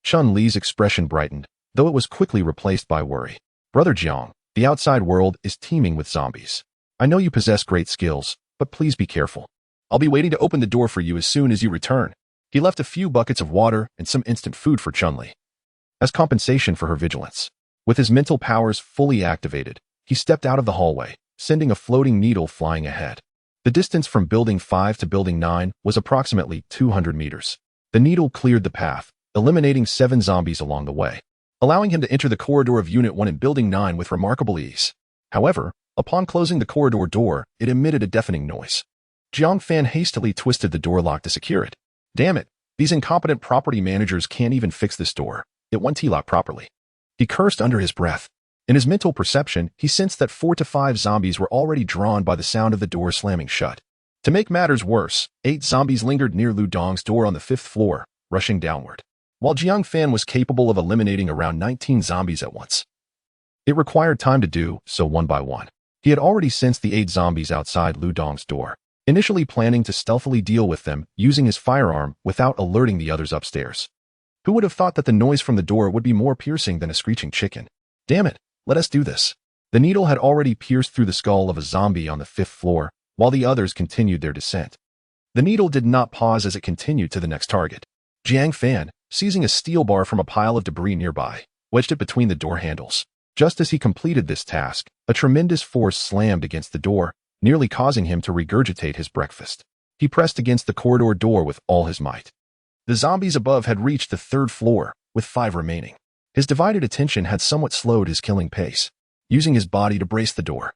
Chun-Li's expression brightened, though it was quickly replaced by worry. Brother Jiang, the outside world is teeming with zombies. I know you possess great skills, but please be careful. I'll be waiting to open the door for you as soon as you return. He left a few buckets of water and some instant food for Chun-Li as compensation for her vigilance. With his mental powers fully activated, he stepped out of the hallway, sending a floating needle flying ahead. The distance from Building 5 to Building 9 was approximately 200 meters. The needle cleared the path, eliminating 7 zombies along the way, allowing him to enter the corridor of Unit 1 in Building 9 with remarkable ease. However, upon closing the corridor door, it emitted a deafening noise. Jiang Fan hastily twisted the door lock to secure it. Damn it, these incompetent property managers can't even fix this door. It won't lock properly. He cursed under his breath. In his mental perception, he sensed that 4 to 5 zombies were already drawn by the sound of the door slamming shut. To make matters worse, 8 zombies lingered near Lu Dong's door on the 5th floor, rushing downward. While Jiang Fan was capable of eliminating around 19 zombies at once, it required time to do so one by one. He had already sensed the 8 zombies outside Lu Dong's door, initially planning to stealthily deal with them using his firearm without alerting the others upstairs. Who would have thought that the noise from the door would be more piercing than a screeching chicken? Damn it, let us do this. The needle had already pierced through the skull of a zombie on the 5th floor, while the others continued their descent. The needle did not pause as it continued to the next target. Jiang Fan, seizing a steel bar from a pile of debris nearby, wedged it between the door handles. Just as he completed this task, a tremendous force slammed against the door, nearly causing him to regurgitate his breakfast. He pressed against the corridor door with all his might. The zombies above had reached the 3rd floor, with 5 remaining. His divided attention had somewhat slowed his killing pace. Using his body to brace the door,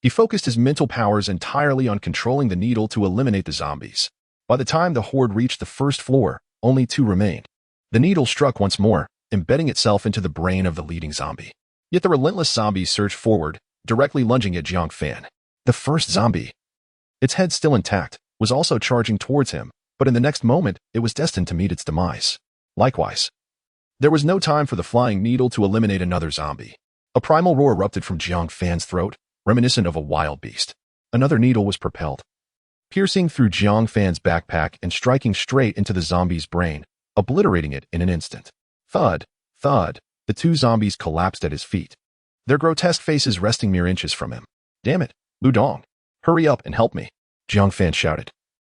he focused his mental powers entirely on controlling the needle to eliminate the zombies. By the time the horde reached the 1st floor, only 2 remained. The needle struck once more, embedding itself into the brain of the leading zombie. Yet the relentless zombies surged forward, directly lunging at Jiang Fan. The first zombie, its head still intact, was also charging towards him, but in the next moment, it was destined to meet its demise. Likewise, there was no time for the flying needle to eliminate another zombie. A primal roar erupted from Jiang Fan's throat, reminiscent of a wild beast. Another needle was propelled, piercing through Jiang Fan's backpack and striking straight into the zombie's brain, obliterating it in an instant. Thud, thud, the 2 zombies collapsed at his feet, their grotesque faces resting mere inches from him. Damn it, Lu Dong. Hurry up and help me, Jiang Fan shouted.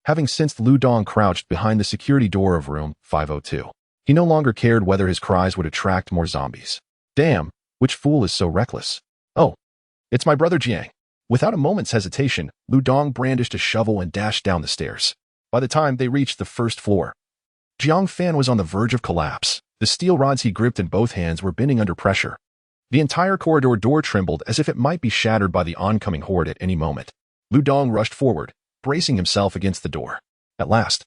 Having sensed Lu Dong crouched behind the security door of room 502, he no longer cared whether his cries would attract more zombies. Damn, which fool is so reckless? Oh, it's my brother Jiang. Without a moment's hesitation, Lu Dong brandished a shovel and dashed down the stairs. By the time they reached the first floor, Jiang Fan was on the verge of collapse. The steel rods he gripped in both hands were bending under pressure. The entire corridor door trembled as if it might be shattered by the oncoming horde at any moment. Lu Dong rushed forward, bracing himself against the door. At last,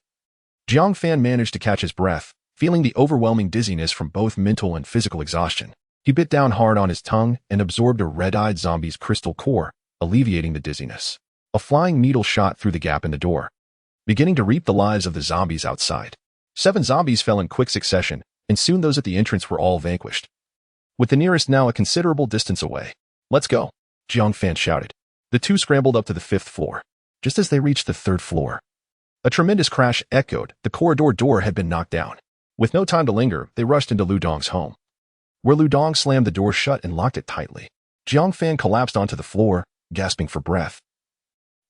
Jiang Fan managed to catch his breath, feeling the overwhelming dizziness from both mental and physical exhaustion. He bit down hard on his tongue and absorbed a red-eyed zombie's crystal core, alleviating the dizziness. A flying needle shot through the gap in the door, beginning to reap the lives of the zombies outside. 7 zombies fell in quick succession, and soon those at the entrance were all vanquished, with the nearest now a considerable distance away. Let's go, Jiang Fan shouted. The two scrambled up to the 5th floor. Just as they reached the 3rd floor, a tremendous crash echoed. The corridor door had been knocked down. With no time to linger, they rushed into Lu Dong's home, where Lu Dong slammed the door shut and locked it tightly. Jiang Fan collapsed onto the floor, gasping for breath,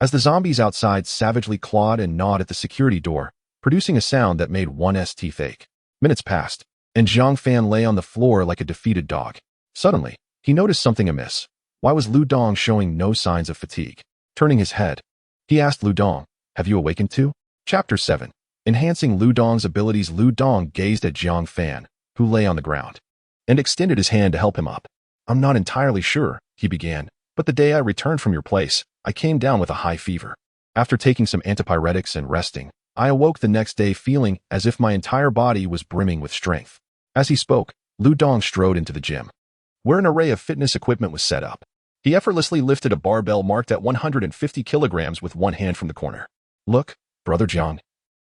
as the zombies outside savagely clawed and gnawed at the security door, producing a sound that made one's teeth ache. Minutes passed, and Jiang Fan lay on the floor like a defeated dog. Suddenly, he noticed something amiss. Why was Lu Dong showing no signs of fatigue? Turning his head, he asked Lu Dong, "Have you awakened too?" Chapter 7. Enhancing Lu Dong's abilities. Lu Dong gazed at Jiang Fan, who lay on the ground, and extended his hand to help him up. "I'm not entirely sure," he began, "but the day I returned from your place, I came down with a high fever. After taking some antipyretics and resting, I awoke the next day feeling as if my entire body was brimming with strength." As he spoke, Lu Dong strode into the gym, where an array of fitness equipment was set up. He effortlessly lifted a barbell marked at 150 kilograms with one hand from the corner. "Look, brother Jiang,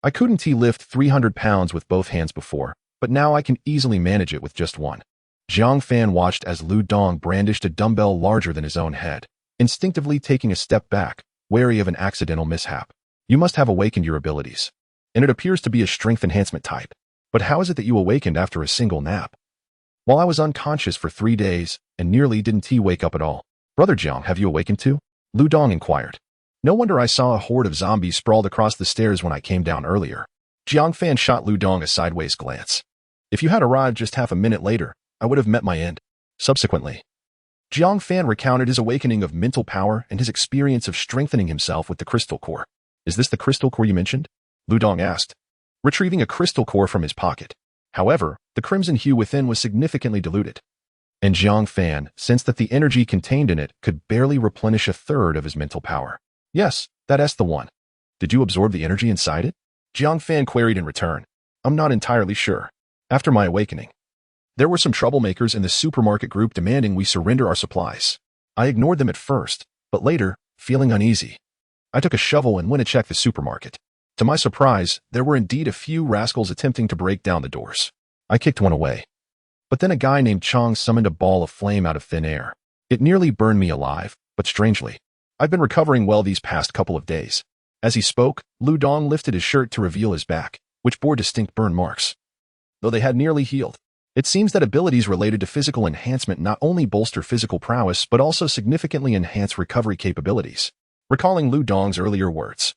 I couldn't lift 300 pounds with both hands before, but now I can easily manage it with just one." Jiang Fan watched as Lu Dong brandished a dumbbell larger than his own head, instinctively taking a step back, wary of an accidental mishap. "You must have awakened your abilities, and it appears to be a strength enhancement type. But how is it that you awakened after a single nap? While I was unconscious for 3 days and nearly didn't wake up at all. Brother Jiang, have you awakened too?" Lu Dong inquired. "No wonder I saw a horde of zombies sprawled across the stairs when I came down earlier." Jiang Fan shot Lu Dong a sideways glance. "If you had arrived just half a minute later, I would have met my end." Subsequently, Jiang Fan recounted his awakening of mental power and his experience of strengthening himself with the crystal core. "Is this the crystal core you mentioned?" Lu Dong asked, retrieving a crystal core from his pocket. However, the crimson hue within was significantly diluted, and Jiang Fan sensed that the energy contained in it could barely replenish a third of his mental power. "Yes, that's the one. Did you absorb the energy inside it?" Jiang Fan queried in return. "I'm not entirely sure. After my awakening, there were some troublemakers in the supermarket group demanding we surrender our supplies. I ignored them at first, but later, feeling uneasy, I took a shovel and went to check the supermarket. To my surprise, there were indeed a few rascals attempting to break down the doors. I kicked one away. But then a guy named Chong summoned a ball of flame out of thin air. It nearly burned me alive, but strangely, I've been recovering well these past couple of days." As he spoke, Lu Dong lifted his shirt to reveal his back, which bore distinct burn marks, though they had nearly healed. It seems that abilities related to physical enhancement not only bolster physical prowess but also significantly enhance recovery capabilities. Recalling Lu Dong's earlier words,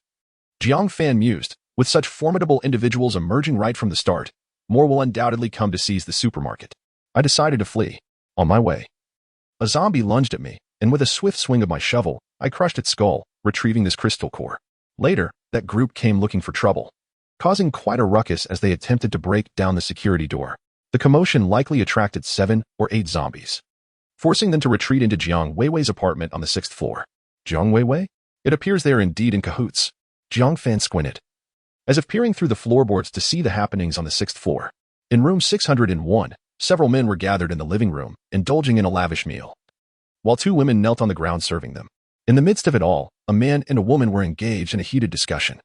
Jiang Fan mused, "With such formidable individuals emerging right from the start, more will undoubtedly come to seize the supermarket." I decided to flee. On my way, a zombie lunged at me, and with a swift swing of my shovel, I crushed its skull, retrieving this crystal core. Later, that group came looking for trouble, causing quite a ruckus as they attempted to break down the security door. The commotion likely attracted 7 or 8 zombies, forcing them to retreat into Jiang Weiwei's apartment on the 6th floor. Jiang Weiwei? It appears they are indeed in cahoots. Jiang Fan squinted, as if peering through the floorboards to see the happenings on the 6th floor. In room 601, several men were gathered in the living room, indulging in a lavish meal, while 2 women knelt on the ground serving them. In the midst of it all, a man and a woman were engaged in a heated discussion,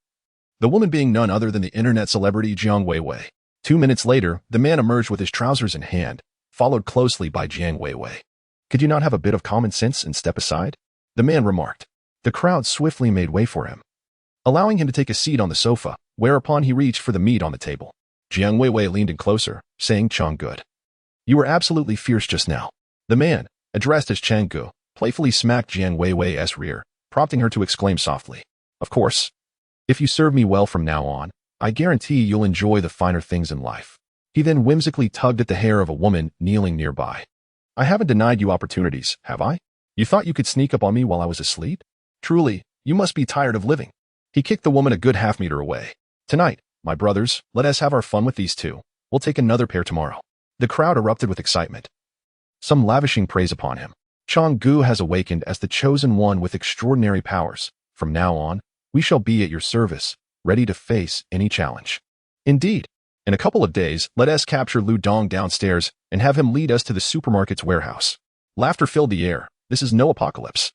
the woman being none other than the internet celebrity Jiang Weiwei. 2 minutes later, the man emerged with his trousers in hand, followed closely by Jiang Weiwei. "Could you not have a bit of common sense and step aside?" the man remarked. The crowd swiftly made way for him, allowing him to take a seat on the sofa, whereupon he reached for the meat on the table. Jiang Weiwei leaned in closer, saying, "Changgu, you were absolutely fierce just now." The man, addressed as Changgu, playfully smacked Jiang Weiwei's rear, prompting her to exclaim softly, "Of course. If you serve me well from now on, I guarantee you'll enjoy the finer things in life." He then whimsically tugged at the hair of a woman kneeling nearby. "I haven't denied you opportunities, have I? You thought you could sneak up on me while I was asleep? Truly, you must be tired of living." He kicked the woman a good half-meter away. "Tonight, my brothers, let us have our fun with these two. We'll take another pair tomorrow." The crowd erupted with excitement, some lavishing praise upon him. "Changgu has awakened as the chosen one with extraordinary powers. From now on, we shall be at your service, ready to face any challenge." "Indeed. In a couple of days, let us capture Lu Dong downstairs and have him lead us to the supermarket's warehouse." Laughter filled the air. This is no apocalypse.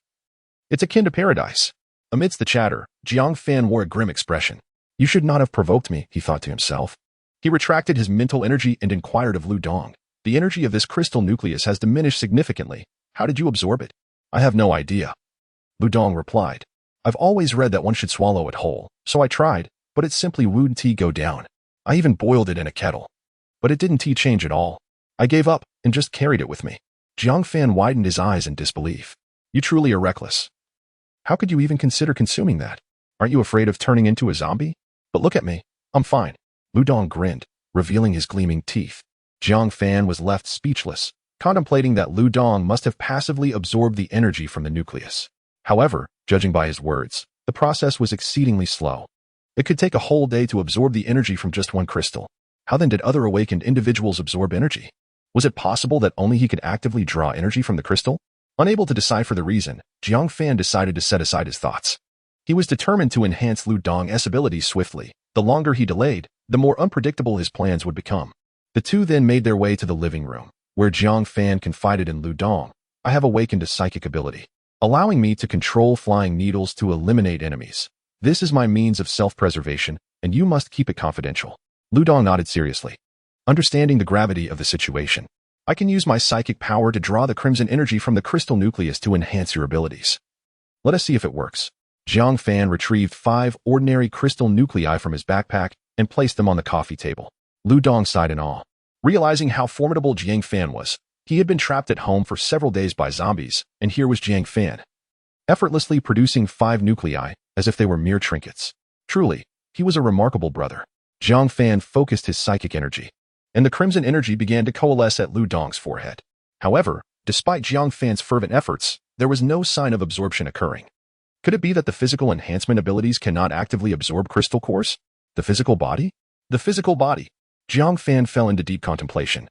It's akin to paradise. Amidst the chatter, Jiang Fan wore a grim expression. "You should not have provoked me," he thought to himself. He retracted his mental energy and inquired of Lu Dong. "The energy of this crystal nucleus has diminished significantly. How did you absorb it?" "I have no idea." Lu Dong replied. "I've always read that one should swallow it whole, so I tried, but it simply wouldn't go down. I even boiled it in a kettle. But it didn't change at all. I gave up and just carried it with me." Jiang Fan widened his eyes in disbelief. "You truly are reckless. How could you even consider consuming that? Aren't you afraid of turning into a zombie? But look at me. I'm fine." Lu Dong grinned, revealing his gleaming teeth. Jiang Fan was left speechless, contemplating that Lu Dong must have passively absorbed the energy from the nucleus. However, judging by his words, the process was exceedingly slow. It could take a whole day to absorb the energy from just one crystal. How then did other awakened individuals absorb energy? Was it possible that only he could actively draw energy from the crystal? Unable to decipher the reason, Jiang Fan decided to set aside his thoughts. He was determined to enhance Lu Dong's abilities swiftly. The longer he delayed, the more unpredictable his plans would become. The two then made their way to the living room, where Jiang Fan confided in Lu Dong. "I have awakened a psychic ability, allowing me to control flying needles to eliminate enemies. This is my means of self-preservation, and you must keep it confidential." Lu Dong nodded seriously, understanding the gravity of the situation. "I can use my psychic power to draw the crimson energy from the crystal nucleus to enhance your abilities. Let us see if it works." Jiang Fan retrieved 5 ordinary crystal nuclei from his backpack and placed them on the coffee table. Lu Dong sighed in awe. Realizing how formidable Jiang Fan was, he had been trapped at home for several days by zombies, and here was Jiang Fan, effortlessly producing 5 nuclei, as if they were mere trinkets. Truly, he was a remarkable brother. Jiang Fan focused his psychic energy, and the crimson energy began to coalesce at Lu Dong's forehead. However, despite Jiang Fan's fervent efforts, there was no sign of absorption occurring. Could it be that the physical enhancement abilities cannot actively absorb crystal cores? The physical body? The physical body. Jiang Fan fell into deep contemplation.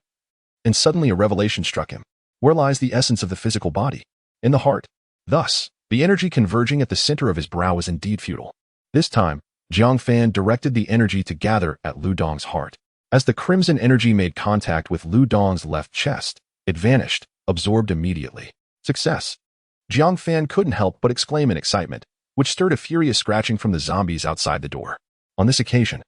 And suddenly a revelation struck him. Where lies the essence of the physical body? In the heart. Thus, the energy converging at the center of his brow was indeed futile. This time, Jiang Fan directed the energy to gather at Lu Dong's heart. As the crimson energy made contact with Lu Dong's left chest, it vanished, absorbed immediately. Success. Jiang Fan couldn't help but exclaim in excitement, which stirred a furious scratching from the zombies outside the door. On this occasion,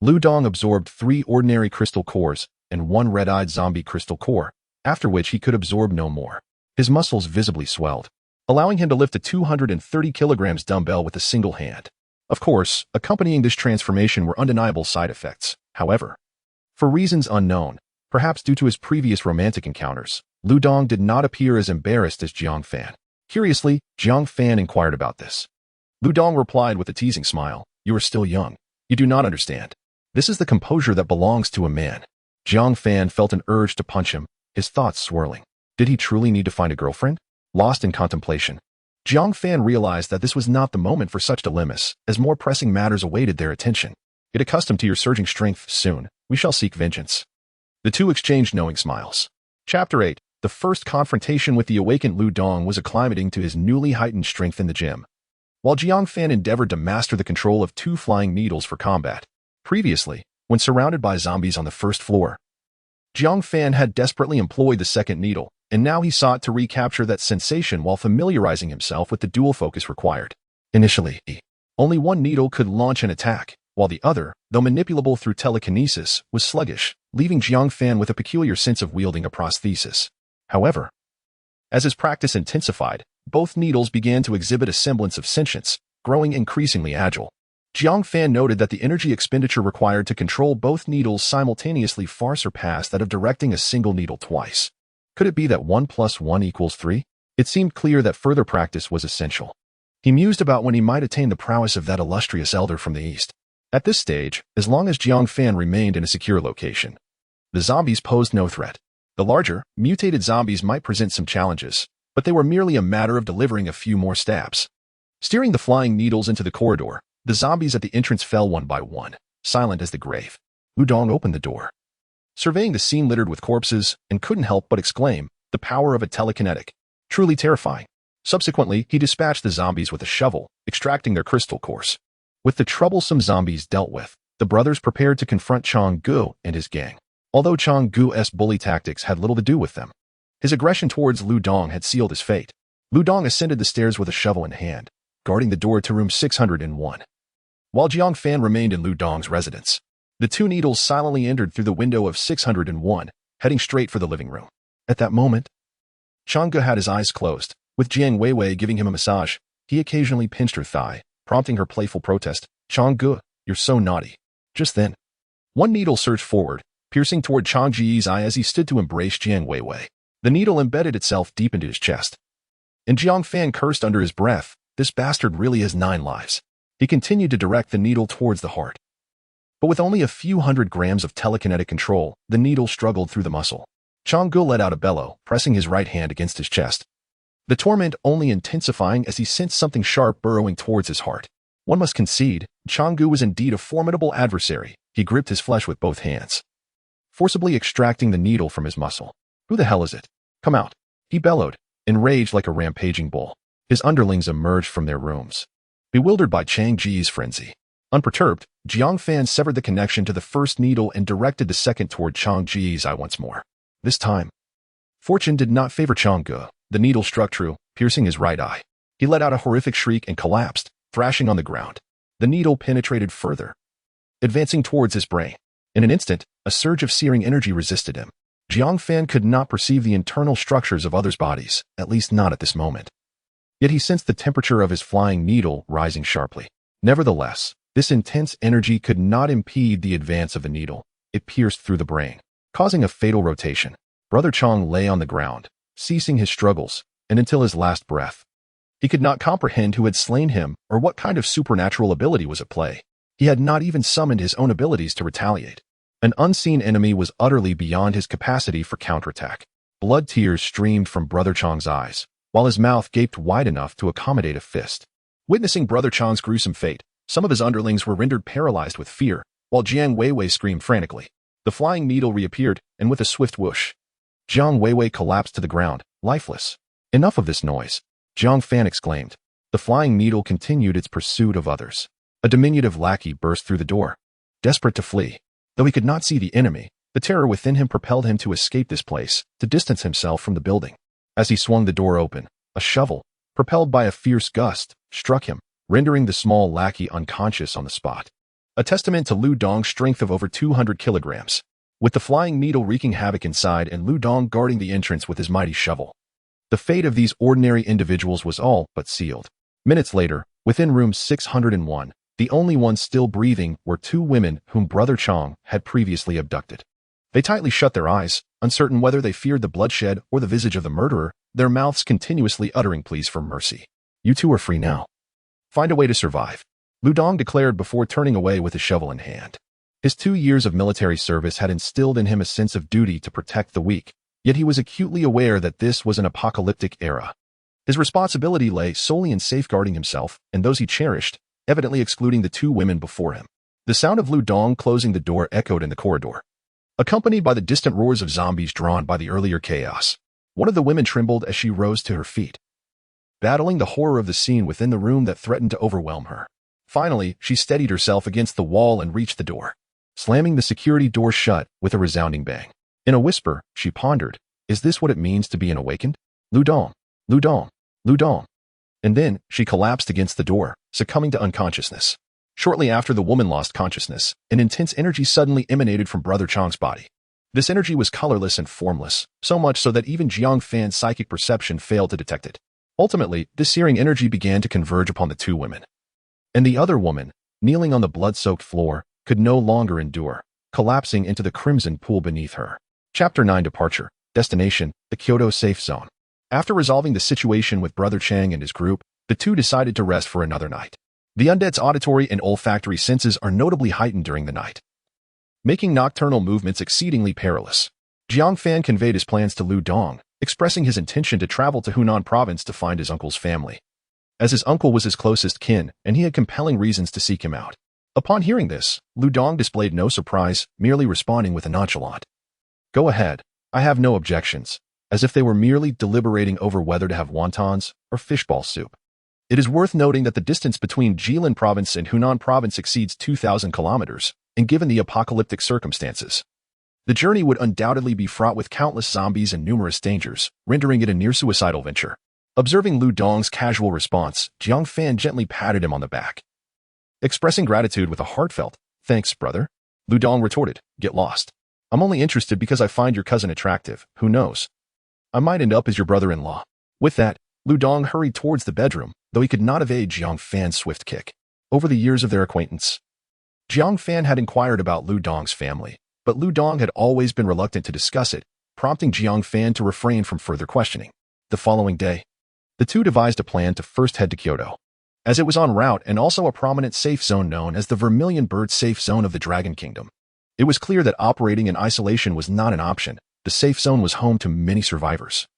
Lu Dong absorbed 3 ordinary crystal cores and 1 red-eyed zombie crystal core, after which he could absorb no more. His muscles visibly swelled, allowing him to lift a 230 kilograms dumbbell with a single hand. Of course, accompanying this transformation were undeniable side effects. However, for reasons unknown, perhaps due to his previous romantic encounters, Lu Dong did not appear as embarrassed as Jiang Fan. Curiously, Jiang Fan inquired about this. Lu Dong replied with a teasing smile, "You are still young. You do not understand. This is the composure that belongs to a man." Jiang Fan felt an urge to punch him, his thoughts swirling. Did he truly need to find a girlfriend? Lost in contemplation, Jiang Fan realized that this was not the moment for such dilemmas, as more pressing matters awaited their attention. "Get accustomed to your surging strength soon. We shall seek vengeance." The two exchanged knowing smiles. Chapter 8. The first confrontation with the awakened Lu Dong was acclimating to his newly heightened strength in the gym. While Jiang Fan endeavored to master the control of 2 flying needles for combat. Previously, when surrounded by zombies on the first floor, Jiang Fan had desperately employed the second needle, and now he sought to recapture that sensation while familiarizing himself with the dual focus required. Initially, only one needle could launch an attack, while the other, though manipulable through telekinesis, was sluggish, leaving Jiang Fan with a peculiar sense of wielding a prosthesis. However, as his practice intensified, both needles began to exhibit a semblance of sentience, growing increasingly agile. Jiang Fan noted that the energy expenditure required to control both needles simultaneously far surpassed that of directing a single needle twice. Could it be that 1 + 1 = 3? It seemed clear that further practice was essential. He mused about when he might attain the prowess of that illustrious elder from the east. At this stage, as long as Jiang Fan remained in a secure location, the zombies posed no threat. The larger, mutated zombies might present some challenges, but they were merely a matter of delivering a few more stabs. Steering the flying needles into the corridor, the zombies at the entrance fell one by one, silent as the grave. Ludong opened the door, surveying the scene littered with corpses, and couldn't help but exclaim, the power of a telekinetic. Truly terrifying. Subsequently, he dispatched the zombies with a shovel, extracting their crystal cores. With the troublesome zombies dealt with, the brothers prepared to confront Chang Gu and his gang. Although Chang Gu's bully tactics had little to do with them, his aggression towards Lu Dong had sealed his fate. Lu Dong ascended the stairs with a shovel in hand, guarding the door to room 601. While Jiang Fan remained in Lu Dong's residence, the two needles silently entered through the window of 601, heading straight for the living room. At that moment, Chang Gu had his eyes closed. With Jiang Weiwei giving him a massage, he occasionally pinched her thigh, prompting her playful protest, Chang Gu, you're so naughty. Just then, one needle surged forward, piercing toward Chang Ji's eye as he stood to embrace Jiang Weiwei. The needle embedded itself deep into his chest. And Jiang Fan cursed under his breath, this bastard really has 9 lives. He continued to direct the needle towards the heart. But with only a few hundred grams of telekinetic control, the needle struggled through the muscle. Chang Gu let out a bellow, pressing his right hand against his chest, the torment only intensifying as he sensed something sharp burrowing towards his heart. One must concede, Chang Gu was indeed a formidable adversary. He gripped his flesh with both hands, forcibly extracting the needle from his muscle. Who the hell is it? Come out, he bellowed, enraged like a rampaging bull. His underlings emerged from their rooms, bewildered by Chang Ji's frenzy. Unperturbed, Jiang Fan severed the connection to the first needle and directed the second toward Chang Ji's eye once more. This time, fortune did not favor Chang Gu. The needle struck true, piercing his right eye. He let out a horrific shriek and collapsed, thrashing on the ground. The needle penetrated further, advancing towards his brain. In an instant, a surge of searing energy resisted him. Jiang Fan could not perceive the internal structures of others' bodies, at least not at this moment. Yet he sensed the temperature of his flying needle rising sharply. Nevertheless, this intense energy could not impede the advance of the needle. It pierced through the brain, causing a fatal rotation. Brother Chang lay on the ground, ceasing his struggles, and until his last breath. He could not comprehend who had slain him or what kind of supernatural ability was at play. He had not even summoned his own abilities to retaliate. An unseen enemy was utterly beyond his capacity for counterattack. Blood tears streamed from Brother Chang's eyes, while his mouth gaped wide enough to accommodate a fist. Witnessing Brother Chang's gruesome fate, some of his underlings were rendered paralyzed with fear, while Jiang Weiwei screamed frantically. The flying needle reappeared, and with a swift whoosh, Jiang Weiwei collapsed to the ground, lifeless. Enough of this noise, Jiang Fan exclaimed. The flying needle continued its pursuit of others. A diminutive lackey burst through the door, desperate to flee. Though he could not see the enemy, the terror within him propelled him to escape this place, to distance himself from the building. As he swung the door open, a shovel, propelled by a fierce gust, struck him, rendering the small lackey unconscious on the spot. A testament to Lu Dong's strength of over 200 kilograms. With the flying needle wreaking havoc inside and Lu Dong guarding the entrance with his mighty shovel, the fate of these ordinary individuals was all but sealed. Minutes later, within room 601, the only ones still breathing were 2 women whom Brother Chang had previously abducted. They tightly shut their eyes, uncertain whether they feared the bloodshed or the visage of the murderer, their mouths continuously uttering pleas for mercy. You 2 are free now. Find a way to survive, Lu Dong declared before turning away with his shovel in hand. His 2 years of military service had instilled in him a sense of duty to protect the weak, yet he was acutely aware that this was an apocalyptic era. His responsibility lay solely in safeguarding himself and those he cherished, evidently excluding the 2 women before him. The sound of Lu Dong closing the door echoed in the corridor, accompanied by the distant roars of zombies drawn by the earlier chaos. One of the women trembled as she rose to her feet, battling the horror of the scene within the room that threatened to overwhelm her. Finally, she steadied herself against the wall and reached the door, slamming the security door shut with a resounding bang. In a whisper, she pondered, is this what it means to be an awakened? Lu Dong, Lu Dong, Lu Dong. And then, she collapsed against the door, succumbing to unconsciousness. Shortly after the woman lost consciousness, an intense energy suddenly emanated from Brother Chang's body. This energy was colorless and formless, so much so that even Jiang Fan's psychic perception failed to detect it. Ultimately, this searing energy began to converge upon the 2 women. And the other woman, kneeling on the blood-soaked floor, could no longer endure, collapsing into the crimson pool beneath her. Chapter 9 Departure. Destination, the Kyoto Safe Zone. After resolving the situation with Brother Chang and his group, the two decided to rest for another night. The undead's auditory and olfactory senses are notably heightened during the night, making nocturnal movements exceedingly perilous. Jiang Fan conveyed his plans to Lu Dong, expressing his intention to travel to Hunan province to find his uncle's family, as his uncle was his closest kin and he had compelling reasons to seek him out. Upon hearing this, Lu Dong displayed no surprise, merely responding with a nonchalant, "Go ahead, I have no objections," as if they were merely deliberating over whether to have wontons or fishball soup. It is worth noting that the distance between Jilin province and Hunan province exceeds 2,000 kilometers, and given the apocalyptic circumstances, the journey would undoubtedly be fraught with countless zombies and numerous dangers, rendering it a near-suicidal venture. Observing Lu Dong's casual response, Jiang Fan gently patted him on the back, expressing gratitude with a heartfelt, "Thanks, brother." Lu Dong retorted, "Get lost. I'm only interested because I find your cousin attractive. Who knows? I might end up as your brother-in-law." With that, Lu Dong hurried towards the bedroom, though he could not evade Jiang Fan's swift kick. Over the years of their acquaintance, Jiang Fan had inquired about Lu Dong's family, but Lu Dong had always been reluctant to discuss it, prompting Jiang Fan to refrain from further questioning. The following day, the two devised a plan to first head to Kyoto, as it was en route and also a prominent safe zone known as the Vermilion Bird Safe Zone of the Dragon Kingdom. It was clear that operating in isolation was not an option. The safe zone was home to many survivors,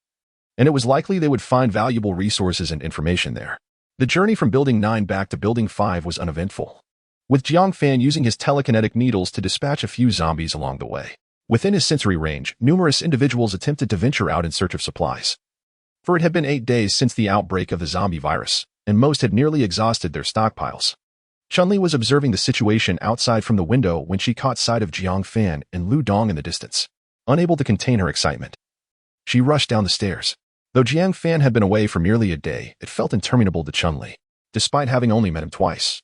and it was likely they would find valuable resources and information there. The journey from Building 9 back to Building 5 was uneventful, with Jiang Fan using his telekinetic needles to dispatch a few zombies along the way. Within his sensory range, numerous individuals attempted to venture out in search of supplies, for it had been 8 days since the outbreak of the zombie virus, and most had nearly exhausted their stockpiles. Chun-Li was observing the situation outside from the window when she caught sight of Jiang Fan and Lu Dong in the distance. Unable to contain her excitement, she rushed down the stairs. Though Jiang Fan had been away for merely a day, it felt interminable to Chun-Li, despite having only met him twice.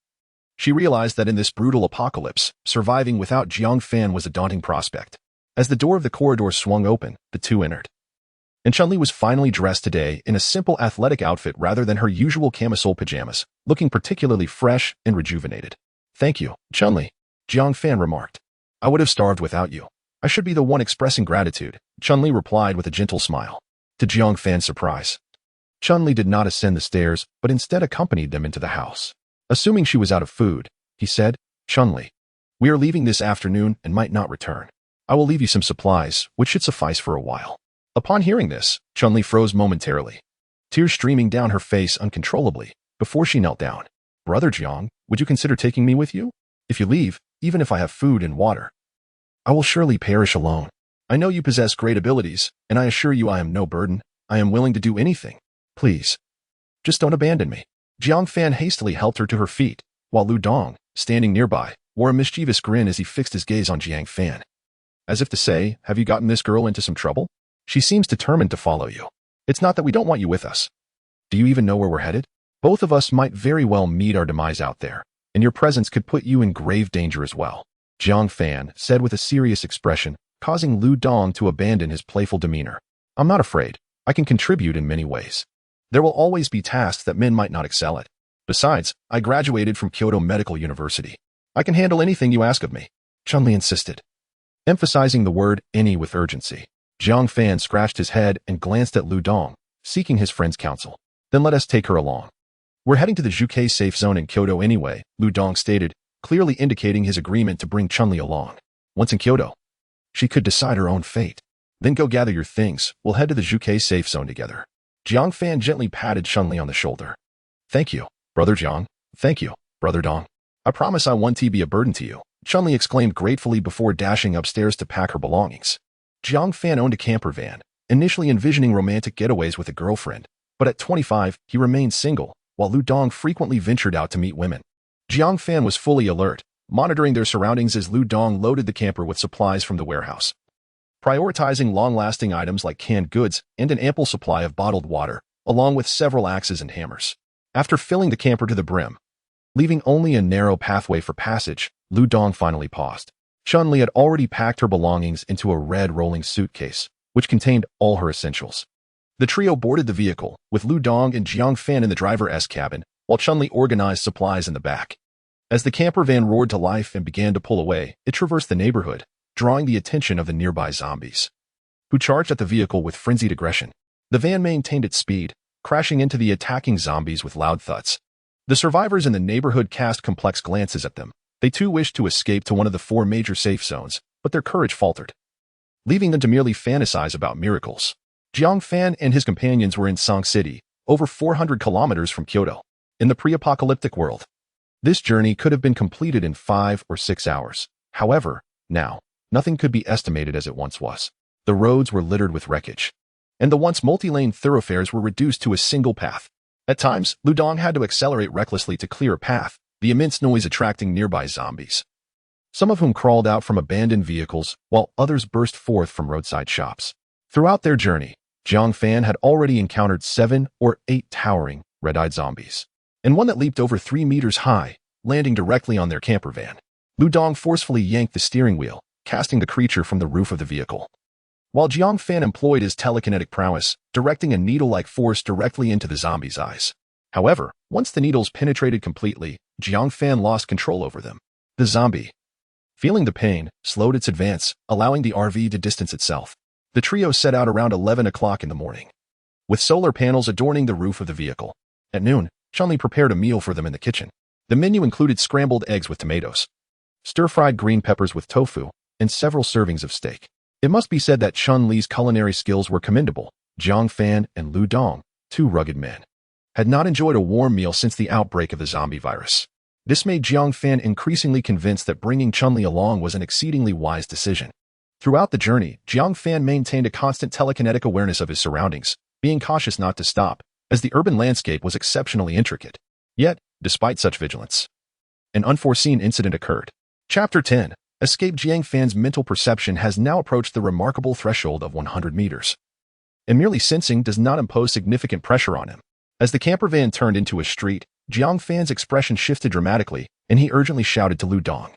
She realized that in this brutal apocalypse, surviving without Jiang Fan was a daunting prospect. As the door of the corridor swung open, the two entered, and Chun-Li was finally dressed today in a simple athletic outfit rather than her usual camisole pajamas, looking particularly fresh and rejuvenated. "Thank you, Chun-Li," Jiang Fan remarked. "I would have starved without you. I should be the one expressing gratitude," Chun-Li replied with a gentle smile. To Jiang Fan's surprise, Chun-Li did not ascend the stairs, but instead accompanied them into the house. Assuming she was out of food, he said, "Chun-Li, we are leaving this afternoon and might not return. I will leave you some supplies, which should suffice for a while." Upon hearing this, Chun-Li froze momentarily, tears streaming down her face uncontrollably, before she knelt down. "Brother Jiang, would you consider taking me with you? If you leave, even if I have food and water, I will surely perish alone. I know you possess great abilities, and I assure you I am no burden. I am willing to do anything. Please, just don't abandon me." Jiang Fan hastily helped her to her feet, while Lu Dong, standing nearby, wore a mischievous grin as he fixed his gaze on Jiang Fan, as if to say, "Have you gotten this girl into some trouble? She seems determined to follow you. It's not that we don't want you with us. Do you even know where we're headed? Both of us might very well meet our demise out there, and your presence could put you in grave danger as well," Jiang Fan said with a serious expression, causing Lu Dong to abandon his playful demeanor. "I'm not afraid. I can contribute in many ways. There will always be tasks that men might not excel at. Besides, I graduated from Kyoto Medical University. I can handle anything you ask of me," Chun-Li insisted, emphasizing the word "any" with urgency. Jiang Fan scratched his head and glanced at Lu Dong, seeking his friend's counsel. "Then let us take her along. We're heading to the Zhuke safe zone in Kyoto anyway," Lu Dong stated, clearly indicating his agreement to bring Chun-Li along. Once in Kyoto, she could decide her own fate. "Then go gather your things. We'll head to the Zhuke safe zone together." Jiang Fan gently patted Chun-Li on the shoulder. "Thank you, Brother Jiang. Thank you, Brother Dong. I promise I won't be a burden to you," Chun-Li exclaimed gratefully before dashing upstairs to pack her belongings. Jiang Fan owned a camper van, initially envisioning romantic getaways with a girlfriend, but at 25, he remained single, while Lu Dong frequently ventured out to meet women. Jiang Fan was fully alert, monitoring their surroundings as Lu Dong loaded the camper with supplies from the warehouse, prioritizing long-lasting items like canned goods and an ample supply of bottled water, along with several axes and hammers. After filling the camper to the brim, leaving only a narrow pathway for passage, Lu Dong finally paused. Chun-Li had already packed her belongings into a red rolling suitcase, which contained all her essentials. The trio boarded the vehicle, with Lu Dong and Jiang Fan in the driver's cabin, while Chun-Li organized supplies in the back. As the camper van roared to life and began to pull away, it traversed the neighborhood, drawing the attention of the nearby zombies, who charged at the vehicle with frenzied aggression. The van maintained its speed, crashing into the attacking zombies with loud thuds. The survivors in the neighborhood cast complex glances at them. They too wished to escape to one of the 4 major safe zones, but their courage faltered, leaving them to merely fantasize about miracles. Jiang Fan and his companions were in Song City, over 400 kilometers from Kyoto, in the pre-apocalyptic world. This journey could have been completed in 5 or 6 hours. However, now, nothing could be estimated as it once was. The roads were littered with wreckage, and the once multi-lane thoroughfares were reduced to a single path. At times, Ludong had to accelerate recklessly to clear a path, the immense noise attracting nearby zombies, some of whom crawled out from abandoned vehicles, while others burst forth from roadside shops. Throughout their journey, Jiang Fan had already encountered 7 or 8 towering, red-eyed zombies, and one that leaped over 3 meters high, landing directly on their camper van. Ludong forcefully yanked the steering wheel, casting the creature from the roof of the vehicle, while Jiang Fan employed his telekinetic prowess, directing a needle-like force directly into the zombie's eyes. However, once the needles penetrated completely, Jiang Fan lost control over them. The zombie, feeling the pain, slowed its advance, allowing the RV to distance itself. The trio set out around 11 o'clock in the morning, with solar panels adorning the roof of the vehicle. At noon, Chun-Li prepared a meal for them in the kitchen. The menu included scrambled eggs with tomatoes, stir-fried green peppers with tofu, and several servings of steak. It must be said that Chun-Li's culinary skills were commendable. Jiang Fan and Lu Dong, 2 rugged men, had not enjoyed a warm meal since the outbreak of the zombie virus. This made Jiang Fan increasingly convinced that bringing Chun-Li along was an exceedingly wise decision. Throughout the journey, Jiang Fan maintained a constant telekinetic awareness of his surroundings, being cautious not to stop, as the urban landscape was exceptionally intricate. Yet, despite such vigilance, an unforeseen incident occurred. Chapter 10. Escape. Jiang Fan's mental perception has now approached the remarkable threshold of 100 meters, and merely sensing does not impose significant pressure on him. As the camper van turned into a street, Jiang Fan's expression shifted dramatically, and he urgently shouted to Lu Dong,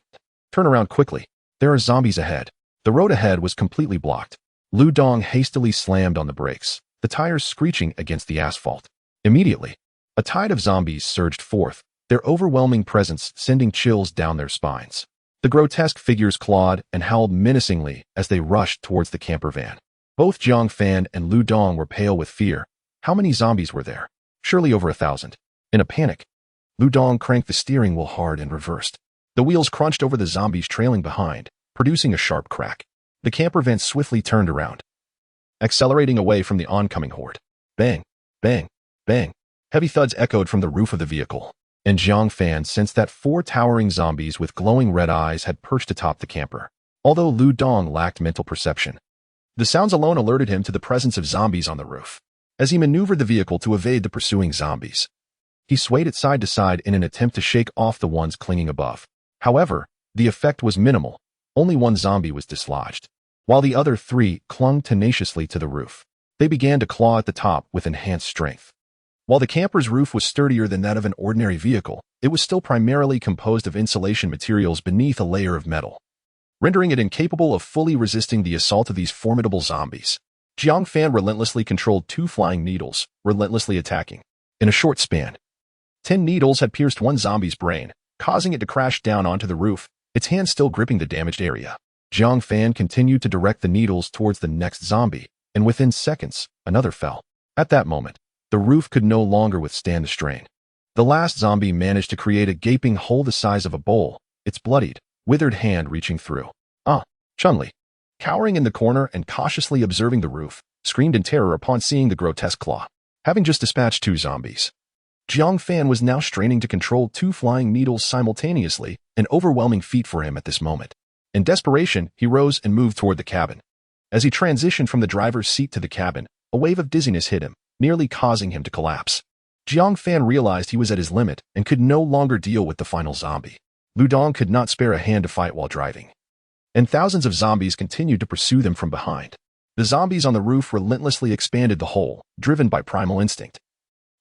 "Turn around quickly. There are zombies ahead." The road ahead was completely blocked. Lu Dong hastily slammed on the brakes, the tires screeching against the asphalt. Immediately, a tide of zombies surged forth, their overwhelming presence sending chills down their spines. The grotesque figures clawed and howled menacingly as they rushed towards the camper van. Both Jiang Fan and Lu Dong were pale with fear. How many zombies were there? Surely over 1,000. In a panic, Lu Dong cranked the steering wheel hard and reversed. The wheels crunched over the zombies trailing behind, producing a sharp crack. The camper van swiftly turned around, accelerating away from the oncoming horde. Bang, bang, bang. Heavy thuds echoed from the roof of the vehicle, and Jiang Fan sensed that 4 towering zombies with glowing red eyes had perched atop the camper. Although Lu Dong lacked mental perception, the sounds alone alerted him to the presence of zombies on the roof. As he maneuvered the vehicle to evade the pursuing zombies, he swayed it side to side in an attempt to shake off the ones clinging above. However, the effect was minimal. Only 1 zombie was dislodged, while the other 3 clung tenaciously to the roof. They began to claw at the top with enhanced strength. While the camper's roof was sturdier than that of an ordinary vehicle, it was still primarily composed of insulation materials beneath a layer of metal, rendering it incapable of fully resisting the assault of these formidable zombies. Jiang Fan relentlessly controlled 2 flying needles, relentlessly attacking. In a short span, 10 needles had pierced 1 zombie's brain, causing it to crash down onto the roof, its hand still gripping the damaged area. Jiang Fan continued to direct the needles towards the next zombie, and within seconds, another fell. At that moment, the roof could no longer withstand the strain. The last zombie managed to create a gaping hole the size of a bowl, its bloodied, withered hand reaching through. Chun-Li, cowering in the corner and cautiously observing the roof, screamed in terror upon seeing the grotesque claw. Having just dispatched 2 zombies, Jiang Fan was now straining to control 2 flying needles simultaneously, an overwhelming feat for him at this moment. In desperation, he rose and moved toward the cabin. As he transitioned from the driver's seat to the cabin, a wave of dizziness hit him, nearly causing him to collapse. Jiang Fan realized he was at his limit and could no longer deal with the final zombie. Lu Dong could not spare a hand to fight while driving, and thousands of zombies continued to pursue them from behind. The zombies on the roof relentlessly expanded the hole, driven by primal instinct,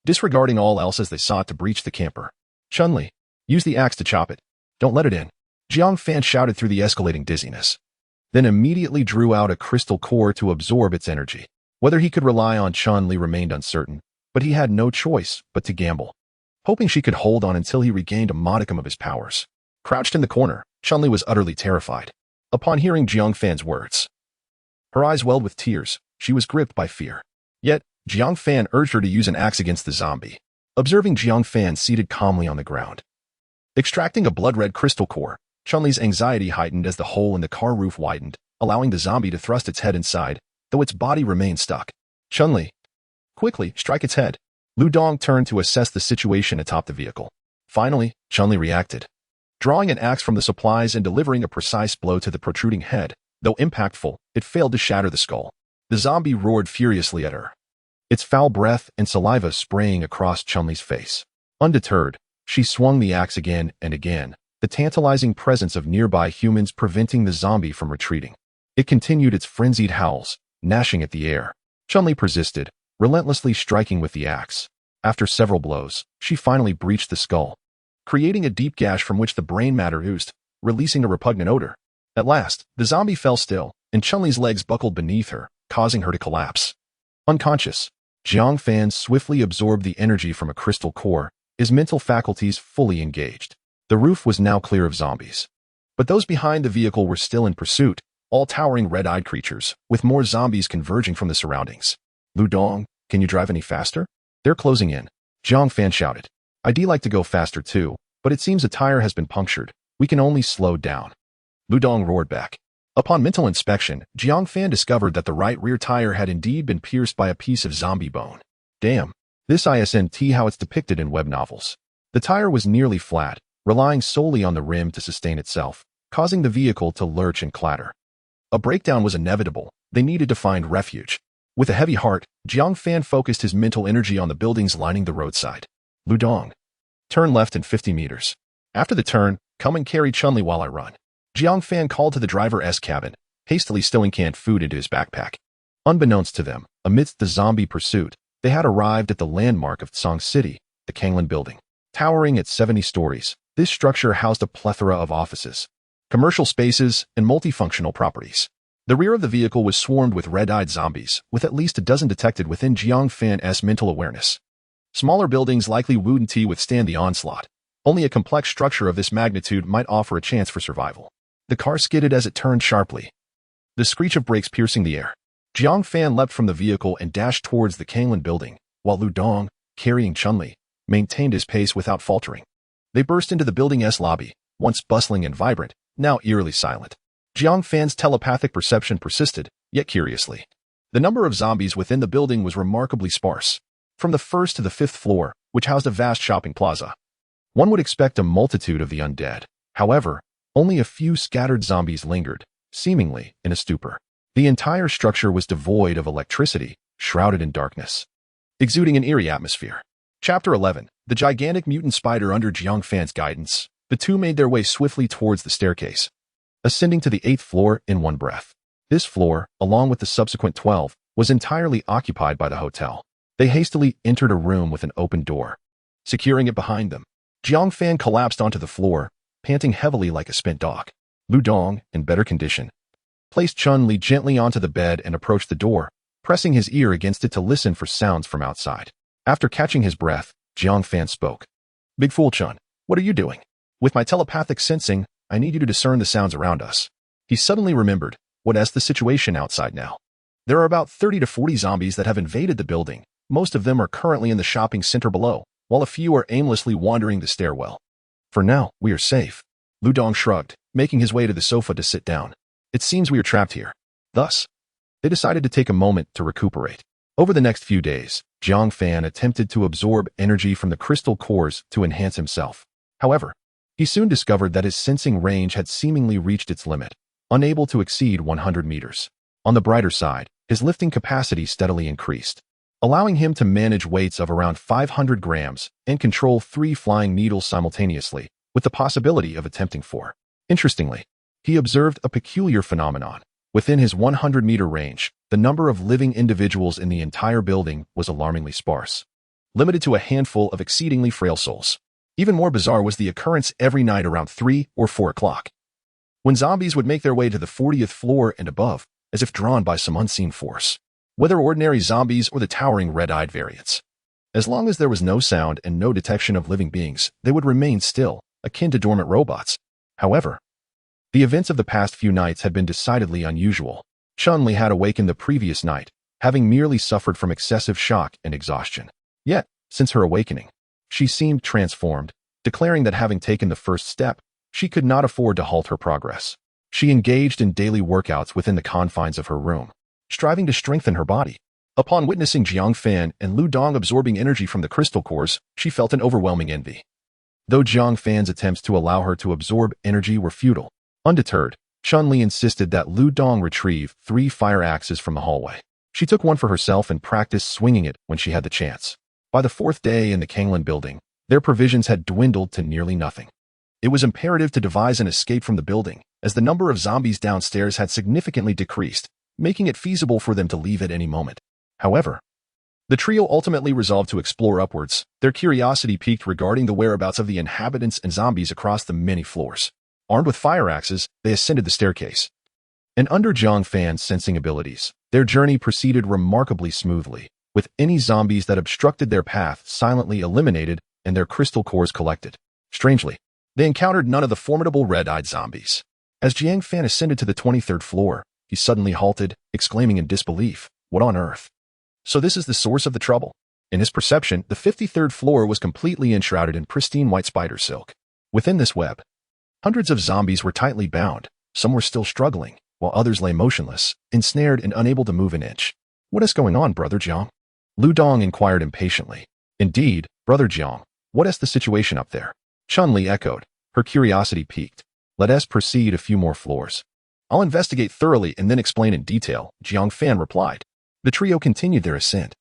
disregarding all else as they sought to breach the camper. Chun-Li, use the axe to chop it. Don't let it in. Jiang Fan shouted through the escalating dizziness, then immediately drew out a crystal core to absorb its energy. Whether he could rely on Chun-Li remained uncertain, but he had no choice but to gamble, hoping she could hold on until he regained a modicum of his powers. Crouched in the corner, Chun-Li was utterly terrified. Upon hearing Jiang Fan's words, her eyes welled with tears. She was gripped by fear. Yet, Jiang Fan urged her to use an axe against the zombie. Observing Jiang Fan seated calmly on the ground, extracting a blood-red crystal core, Chun-Li's anxiety heightened as the hole in the car roof widened, allowing the zombie to thrust its head inside, though its body remained stuck. Chun-Li, quickly, strike its head. Lu Dong turned to assess the situation atop the vehicle. Finally, Chun-Li reacted, drawing an axe from the supplies and delivering a precise blow to the protruding head. Though impactful, it failed to shatter the skull. The zombie roared furiously at her, its foul breath and saliva spraying across Chun-Li's face. Undeterred, she swung the axe again and again, the tantalizing presence of nearby humans preventing the zombie from retreating. It continued its frenzied howls, gnashing at the air. Chun-Li persisted, relentlessly striking with the axe. After several blows, she finally breached the skull, creating a deep gash from which the brain matter oozed, releasing a repugnant odor. At last, the zombie fell still, and Chun-Li's legs buckled beneath her, causing her to collapse. Unconscious, Jiang Fan swiftly absorbed the energy from a crystal core, his mental faculties fully engaged. The roof was now clear of zombies. But those behind the vehicle were still in pursuit, all towering red-eyed creatures, with more zombies converging from the surroundings. Lu Dong, can you drive any faster? They're closing in. Jiang Fan shouted. I'd like to go faster too, but it seems a tire has been punctured. We can only slow down. Lu Dong roared back. Upon mental inspection, Jiang Fan discovered that the right rear tire had indeed been pierced by a piece of zombie bone. Damn. This isn't how it's depicted in web novels. The tire was nearly flat, relying solely on the rim to sustain itself, causing the vehicle to lurch and clatter. A breakdown was inevitable. They needed to find refuge. With a heavy heart, Jiang Fan focused his mental energy on the buildings lining the roadside. Lu Dong, turn left in 50 meters. After the turn, come and carry Chun-Li while I run. Jiang Fan called to the driver's cabin, hastily stowing canned food into his backpack. Unbeknownst to them, amidst the zombie pursuit, they had arrived at the landmark of Tsang City, the Kanglan Building. Towering at 70 stories, this structure housed a plethora of offices, commercial spaces, and multifunctional properties. The rear of the vehicle was swarmed with red-eyed zombies, with at least a dozen detected within Jiang Fan's mental awareness. Smaller buildings likely wouldn't withstand the onslaught. Only a complex structure of this magnitude might offer a chance for survival. The car skidded as it turned sharply, the screech of brakes piercing the air. Jiang Fan leapt from the vehicle and dashed towards the Kanglan Building, while Lu Dong, carrying Chun-Li, maintained his pace without faltering. They burst into the building's lobby, once bustling and vibrant, now eerily silent. Jiang Fan's telepathic perception persisted, yet curiously. The number of zombies within the building was remarkably sparse. From the first to the fifth floor, which housed a vast shopping plaza, one would expect a multitude of the undead. However, only a few scattered zombies lingered, seemingly in a stupor. The entire structure was devoid of electricity, shrouded in darkness, exuding an eerie atmosphere. Chapter 11. The gigantic mutant spider. Under Jiang Fan's guidance, the two made their way swiftly towards the staircase, ascending to the 8th floor in one breath. This floor, along with the subsequent 12, was entirely occupied by the hotel. They hastily entered a room with an open door, securing it behind them. Jiang Fan collapsed onto the floor, panting heavily like a spent dog. Lu Dong, in better condition, placed Chun-Li gently onto the bed and approached the door, pressing his ear against it to listen for sounds from outside. After catching his breath, Jiang Fan spoke. Big fool Chun, what are you doing? With my telepathic sensing, I need you to discern the sounds around us. He suddenly remembered, what's the situation outside now? There are about 30 to 40 zombies that have invaded the building. Most of them are currently in the shopping center below, while a few are aimlessly wandering the stairwell. For now, we are safe. Lu Dong shrugged, making his way to the sofa to sit down. It seems we are trapped here. Thus, they decided to take a moment to recuperate. Over the next few days, Jiang Fan attempted to absorb energy from the crystal cores to enhance himself. However, he soon discovered that his sensing range had seemingly reached its limit, unable to exceed 100 meters. On the brighter side, his lifting capacity steadily increased, allowing him to manage weights of around 500 grams and control 3 flying needles simultaneously, with the possibility of attempting 4. Interestingly, he observed a peculiar phenomenon. Within his 100-meter range, the number of living individuals in the entire building was alarmingly sparse, limited to a handful of exceedingly frail souls. Even more bizarre was the occurrence every night around 3 or 4 o'clock, when zombies would make their way to the 40th floor and above, as if drawn by some unseen force. Whether ordinary zombies or the towering red-eyed variants. As long as there was no sound and no detection of living beings, they would remain still, akin to dormant robots. However, the events of the past few nights had been decidedly unusual. Chun-Li had awakened the previous night, having merely suffered from excessive shock and exhaustion. Yet, since her awakening, she seemed transformed, declaring that having taken the first step, she could not afford to halt her progress. She engaged in daily workouts within the confines of her room, striving to strengthen her body. Upon witnessing Jiang Fan and Lu Dong absorbing energy from the crystal cores, she felt an overwhelming envy. Though Jiang Fan's attempts to allow her to absorb energy were futile, undeterred, Chun-Li insisted that Lu Dong retrieve 3 fire axes from the hallway. She took one for herself and practiced swinging it when she had the chance. By the 4th day in the Kanglan building, their provisions had dwindled to nearly nothing. It was imperative to devise an escape from the building, as the number of zombies downstairs had significantly decreased, making it feasible for them to leave at any moment. However, the trio ultimately resolved to explore upwards, their curiosity piqued regarding the whereabouts of the inhabitants and zombies across the many floors. Armed with fire axes, they ascended the staircase. And under Jiang Fan's sensing abilities, their journey proceeded remarkably smoothly, with any zombies that obstructed their path silently eliminated and their crystal cores collected. Strangely, they encountered none of the formidable red-eyed zombies. As Jiang Fan ascended to the 23rd floor, he suddenly halted, exclaiming in disbelief, "What on earth?" So this is the source of the trouble. In his perception, the 53rd floor was completely enshrouded in pristine white spider silk. Within this web, hundreds of zombies were tightly bound. Some were still struggling, while others lay motionless, ensnared and unable to move an inch. "What is going on, Brother Jiang?" Lu Dong inquired impatiently. "Indeed, Brother Jiang, what is the situation up there?" Chun-Li echoed, her curiosity piqued. "Let us proceed a few more floors. I'll investigate thoroughly and then explain in detail," Jiang Fan replied. The trio continued their ascent.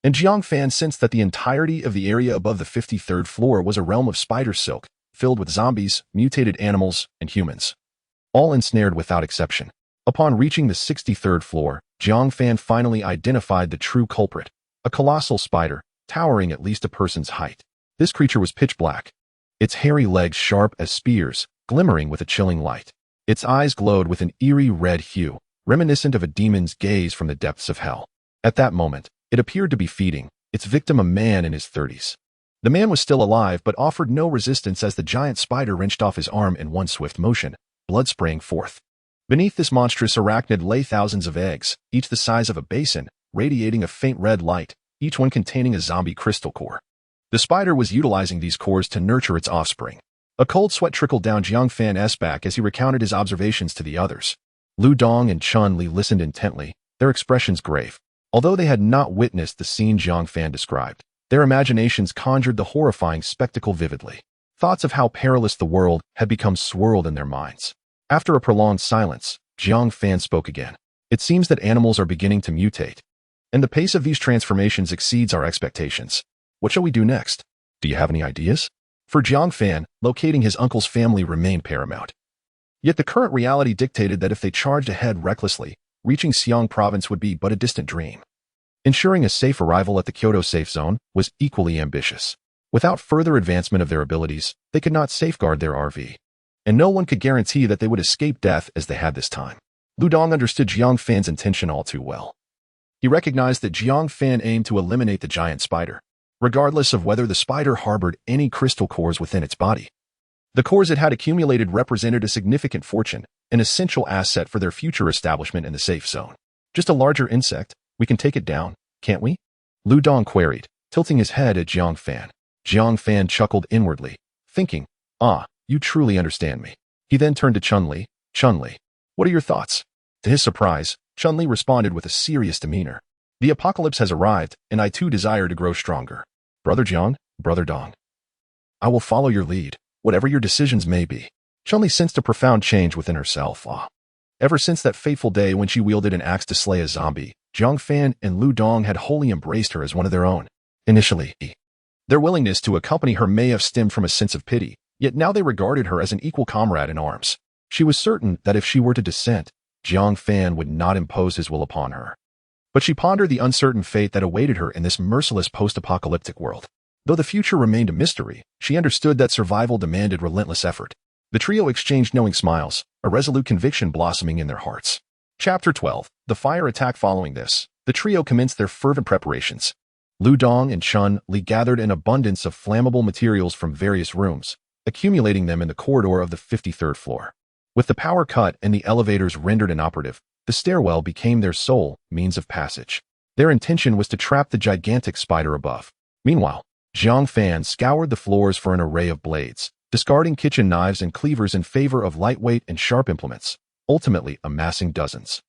And Jiang Fan sensed that the entirety of the area above the 53rd floor was a realm of spider silk, filled with zombies, mutated animals, and humans, all ensnared without exception. Upon reaching the 63rd floor, Jiang Fan finally identified the true culprit, a colossal spider, towering at least a person's height. This creature was pitch black, its hairy legs sharp as spears, glimmering with a chilling light. Its eyes glowed with an eerie red hue, reminiscent of a demon's gaze from the depths of hell. At that moment, it appeared to be feeding, its victim a man in his 30s. The man was still alive but offered no resistance as the giant spider wrenched off his arm in one swift motion, blood spraying forth. Beneath this monstrous arachnid lay thousands of eggs, each the size of a basin, radiating a faint red light, each one containing a zombie crystal core. The spider was utilizing these cores to nurture its offspring. A cold sweat trickled down Jiang Fan's back as he recounted his observations to the others. Lu Dong and Chun-Li listened intently, their expressions grave. Although they had not witnessed the scene Jiang Fan described, their imaginations conjured the horrifying spectacle vividly. Thoughts of how perilous the world had become swirled in their minds. After a prolonged silence, Jiang Fan spoke again. "It seems that animals are beginning to mutate, and the pace of these transformations exceeds our expectations. What shall we do next? Do you have any ideas?" For Jiang Fan, locating his uncle's family remained paramount. Yet the current reality dictated that if they charged ahead recklessly, reaching Xiong province would be but a distant dream. Ensuring a safe arrival at the Kyoto safe zone was equally ambitious. Without further advancement of their abilities, they could not safeguard their RV. And no one could guarantee that they would escape death as they had this time. Lu Dong understood Jiang Fan's intention all too well. He recognized that Jiang Fan aimed to eliminate the giant spider, regardless of whether the spider harbored any crystal cores within its body. The cores it had accumulated represented a significant fortune, an essential asset for their future establishment in the safe zone. "Just a larger insect, we can take it down, can't we?" Lu Dong queried, tilting his head at Jiang Fan. Jiang Fan chuckled inwardly, thinking, "Ah, you truly understand me." He then turned to Chun-Li. "Chun-Li, what are your thoughts?" To his surprise, Chun-Li responded with a serious demeanor. "The apocalypse has arrived, and I too desire to grow stronger. Brother Jiang, Brother Dong, I will follow your lead, whatever your decisions may be." Chun-Li sensed a profound change within herself. Ever since that fateful day when she wielded an axe to slay a zombie, Jiang Fan and Lu Dong had wholly embraced her as one of their own. Initially, their willingness to accompany her may have stemmed from a sense of pity, yet now they regarded her as an equal comrade in arms. She was certain that if she were to dissent, Jiang Fan would not impose his will upon her. But she pondered the uncertain fate that awaited her in this merciless post-apocalyptic world. Though the future remained a mystery, she understood that survival demanded relentless effort. The trio exchanged knowing smiles, a resolute conviction blossoming in their hearts. Chapter 12. The fire attack. Following this, the trio commenced their fervent preparations. Lu Dong and Chun-Li gathered an abundance of flammable materials from various rooms, accumulating them in the corridor of the 53rd floor. With the power cut and the elevators rendered inoperative, The stairwell became their sole means of passage. Their intention was to trap the gigantic spider above. Meanwhile, Jiang Fan scoured the floors for an array of blades, discarding kitchen knives and cleavers in favor of lightweight and sharp implements, ultimately amassing dozens.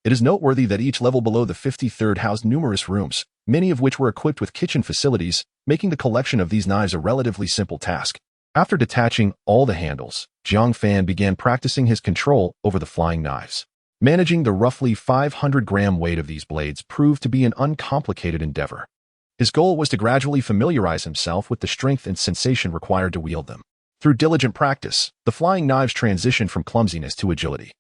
It is noteworthy that each level below the 53rd housed numerous rooms, many of which were equipped with kitchen facilities, making the collection of these knives a relatively simple task. After detaching all the handles, Jiang Fan began practicing his control over the flying knives. Managing the roughly 500-gram weight of these blades proved to be an uncomplicated endeavor. His goal was to gradually familiarize himself with the strength and sensation required to wield them. Through diligent practice, the flying knives transitioned from clumsiness to agility.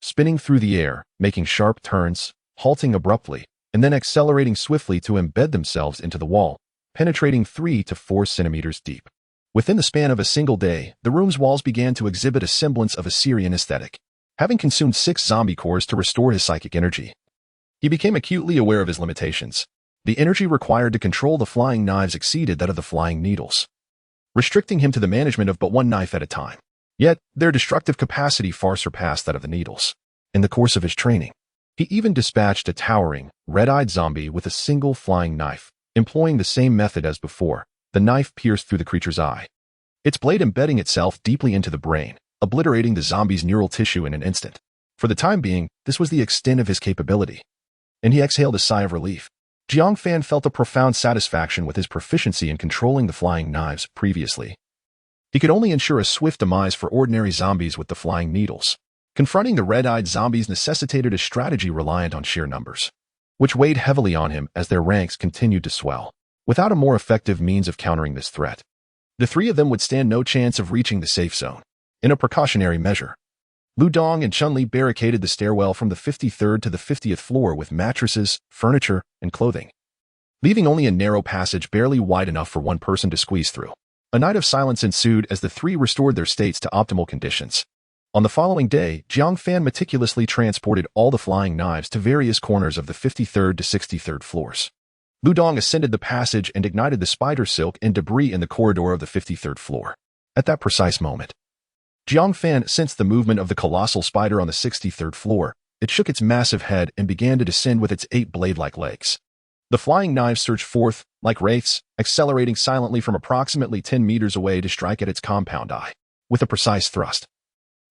Spinning through the air, making sharp turns, halting abruptly, and then accelerating swiftly to embed themselves into the wall, penetrating 3 to 4 centimeters deep. Within the span of a single day, the room's walls began to exhibit a semblance of Assyrian aesthetic. Having consumed 6 zombie cores to restore his psychic energy, he became acutely aware of his limitations. The energy required to control the flying knives exceeded that of the flying needles, restricting him to the management of but one knife at a time. Yet, their destructive capacity far surpassed that of the needles. In the course of his training, he even dispatched a towering, red-eyed zombie with a single flying knife, employing the same method as before. The knife pierced through the creature's eye, its blade embedding itself deeply into the brain, obliterating the zombie's neural tissue in an instant. For the time being, this was the extent of his capability, and he exhaled a sigh of relief. Jiang Fan felt a profound satisfaction with his proficiency in controlling the flying knives previously. He could only ensure a swift demise for ordinary zombies with the flying needles. Confronting the red-eyed zombies necessitated a strategy reliant on sheer numbers, which weighed heavily on him as their ranks continued to swell. Without a more effective means of countering this threat, the 3 of them would stand no chance of reaching the safe zone. In a precautionary measure, Lu Dong and Chun Li barricaded the stairwell from the 53rd to the 50th floor with mattresses, furniture, and clothing, leaving only a narrow passage barely wide enough for one person to squeeze through. A night of silence ensued as the 3 restored their states to optimal conditions. On the following day, Jiang Fan meticulously transported all the flying knives to various corners of the 53rd to 63rd floors. Lu Dong ascended the passage and ignited the spider silk and debris in the corridor of the 53rd floor. At that precise moment, Jiang Fan sensed the movement of the colossal spider on the 63rd floor. It shook its massive head and began to descend with its 8 blade-like legs. The flying knives surged forth, like wraiths, accelerating silently from approximately 10 meters away to strike at its compound eye. With a precise thrust,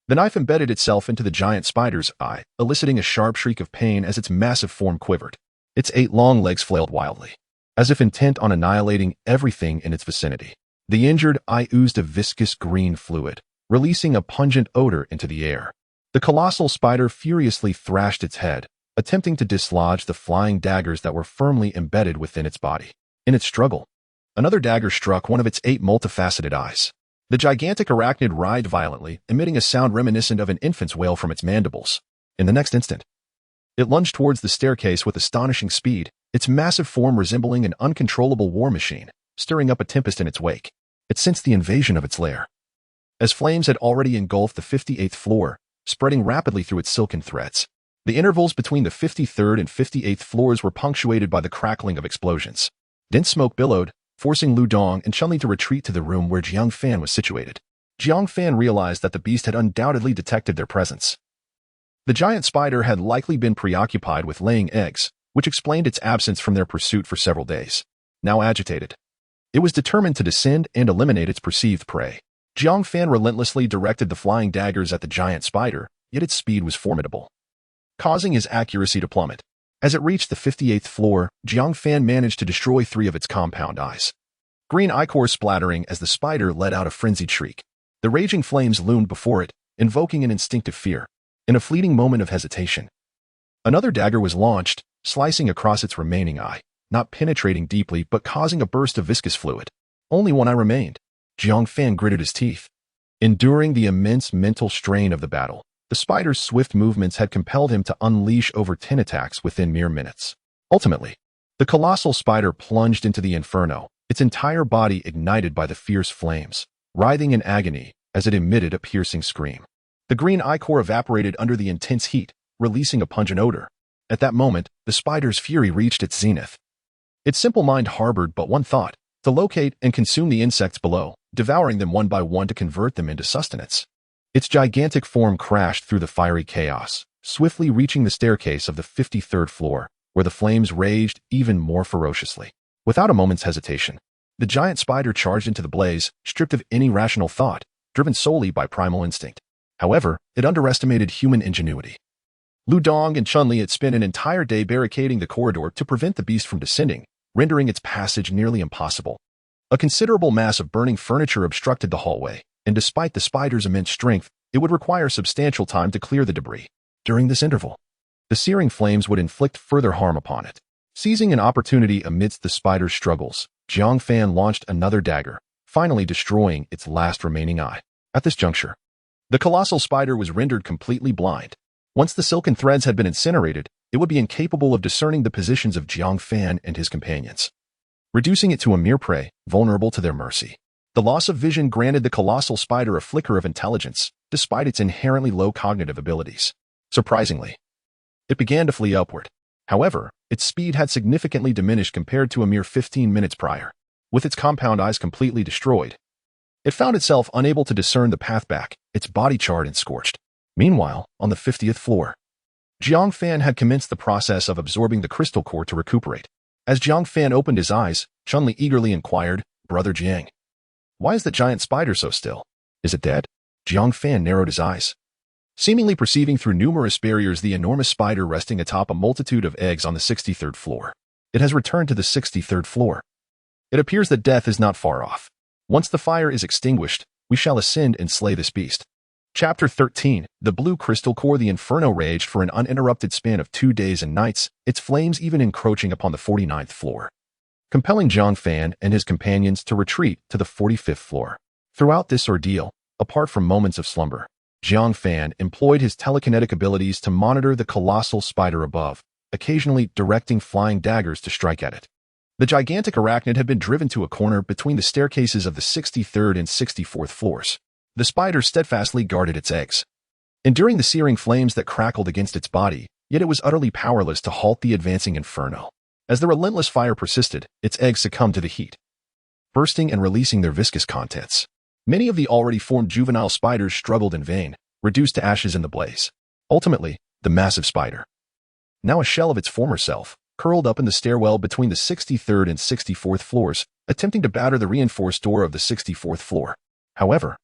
the knife embedded itself into the giant spider's eye, eliciting a sharp shriek of pain as its massive form quivered. Its 8 long legs flailed wildly, as if intent on annihilating everything in its vicinity. The injured eye oozed a viscous green fluid, releasing a pungent odor into the air. The colossal spider furiously thrashed its head, attempting to dislodge the flying daggers that were firmly embedded within its body. In its struggle, another dagger struck one of its 8 multifaceted eyes. The gigantic arachnid writhed violently, emitting a sound reminiscent of an infant's wail from its mandibles. In the next instant, it lunged towards the staircase with astonishing speed, its massive form resembling an uncontrollable war machine, stirring up a tempest in its wake. It sensed the invasion of its lair, as flames had already engulfed the 58th floor, spreading rapidly through its silken threads. The intervals between the 53rd and 58th floors were punctuated by the crackling of explosions. Dense smoke billowed, forcing Lu Dong and Chun Li to retreat to the room where Jiang Fan was situated. Jiang Fan realized that the beast had undoubtedly detected their presence. The giant spider had likely been preoccupied with laying eggs, which explained its absence from their pursuit for several days. Now agitated, it was determined to descend and eliminate its perceived prey. Jiang Fan relentlessly directed the flying daggers at the giant spider, yet its speed was formidable, causing his accuracy to plummet. As it reached the 58th floor, Jiang Fan managed to destroy 3 of its compound eyes, green ichor splattering as the spider let out a frenzied shriek. The raging flames loomed before it, invoking an instinctive fear. In a fleeting moment of hesitation, another dagger was launched, slicing across its remaining eye, not penetrating deeply but causing a burst of viscous fluid. Only one eye remained. Jiang Fan gritted his teeth. Enduring the immense mental strain of the battle, the spider's swift movements had compelled him to unleash over 10 attacks within mere minutes. Ultimately, the colossal spider plunged into the inferno, its entire body ignited by the fierce flames, writhing in agony as it emitted a piercing scream. The green ichor evaporated under the intense heat, releasing a pungent odor. At that moment, the spider's fury reached its zenith. Its simple mind harbored but one thought: to locate and consume the insects below, devouring them one by one to convert them into sustenance. Its gigantic form crashed through the fiery chaos, swiftly reaching the staircase of the 53rd floor, where the flames raged even more ferociously. Without a moment's hesitation, the giant spider charged into the blaze, stripped of any rational thought, driven solely by primal instinct. However, it underestimated human ingenuity. Lu Dong and Chun Li had spent an entire day barricading the corridor to prevent the beast from descending, rendering its passage nearly impossible. A considerable mass of burning furniture obstructed the hallway, and despite the spider's immense strength, it would require substantial time to clear the debris. During this interval, the searing flames would inflict further harm upon it. Seizing an opportunity amidst the spider's struggles, Jiang Fan launched another dagger, finally destroying its last remaining eye. At this juncture, the colossal spider was rendered completely blind. Once the silken threads had been incinerated, it would be incapable of discerning the positions of Jiang Fan and his companions, reducing it to a mere prey, vulnerable to their mercy. The loss of vision granted the colossal spider a flicker of intelligence, despite its inherently low cognitive abilities. Surprisingly, it began to flee upward. However, its speed had significantly diminished compared to a mere 15 minutes prior. With its compound eyes completely destroyed, it found itself unable to discern the path back, its body charred and scorched. Meanwhile, on the 50th floor, Jiang Fan had commenced the process of absorbing the crystal core to recuperate. As Jiang Fan opened his eyes, Chun Li eagerly inquired, "Brother Jiang, why is the giant spider so still? Is it dead?" Jiang Fan narrowed his eyes, seemingly perceiving through numerous barriers the enormous spider resting atop a multitude of eggs on the 63rd floor. It has returned to the 63rd floor. It appears that death is not far off. Once the fire is extinguished, we shall ascend and slay this beast. Chapter 13. The blue crystal core. The inferno raged for an uninterrupted span of 2 days and nights, its flames even encroaching upon the 49th floor, compelling Jiang Fan and his companions to retreat to the 45th floor. Throughout this ordeal, apart from moments of slumber, Jiang Fan employed his telekinetic abilities to monitor the colossal spider above, occasionally directing flying daggers to strike at it. The gigantic arachnid had been driven to a corner between the staircases of the 63rd and 64th floors. The spider steadfastly guarded its eggs, enduring the searing flames that crackled against its body, yet it was utterly powerless to halt the advancing inferno. As the relentless fire persisted, its eggs succumbed to the heat, bursting and releasing their viscous contents. Many of the already formed juvenile spiders struggled in vain, reduced to ashes in the blaze. Ultimately, the massive spider, now a shell of its former self, curled up in the stairwell between the 63rd and 64th floors, attempting to batter the reinforced door of the 64th floor. However,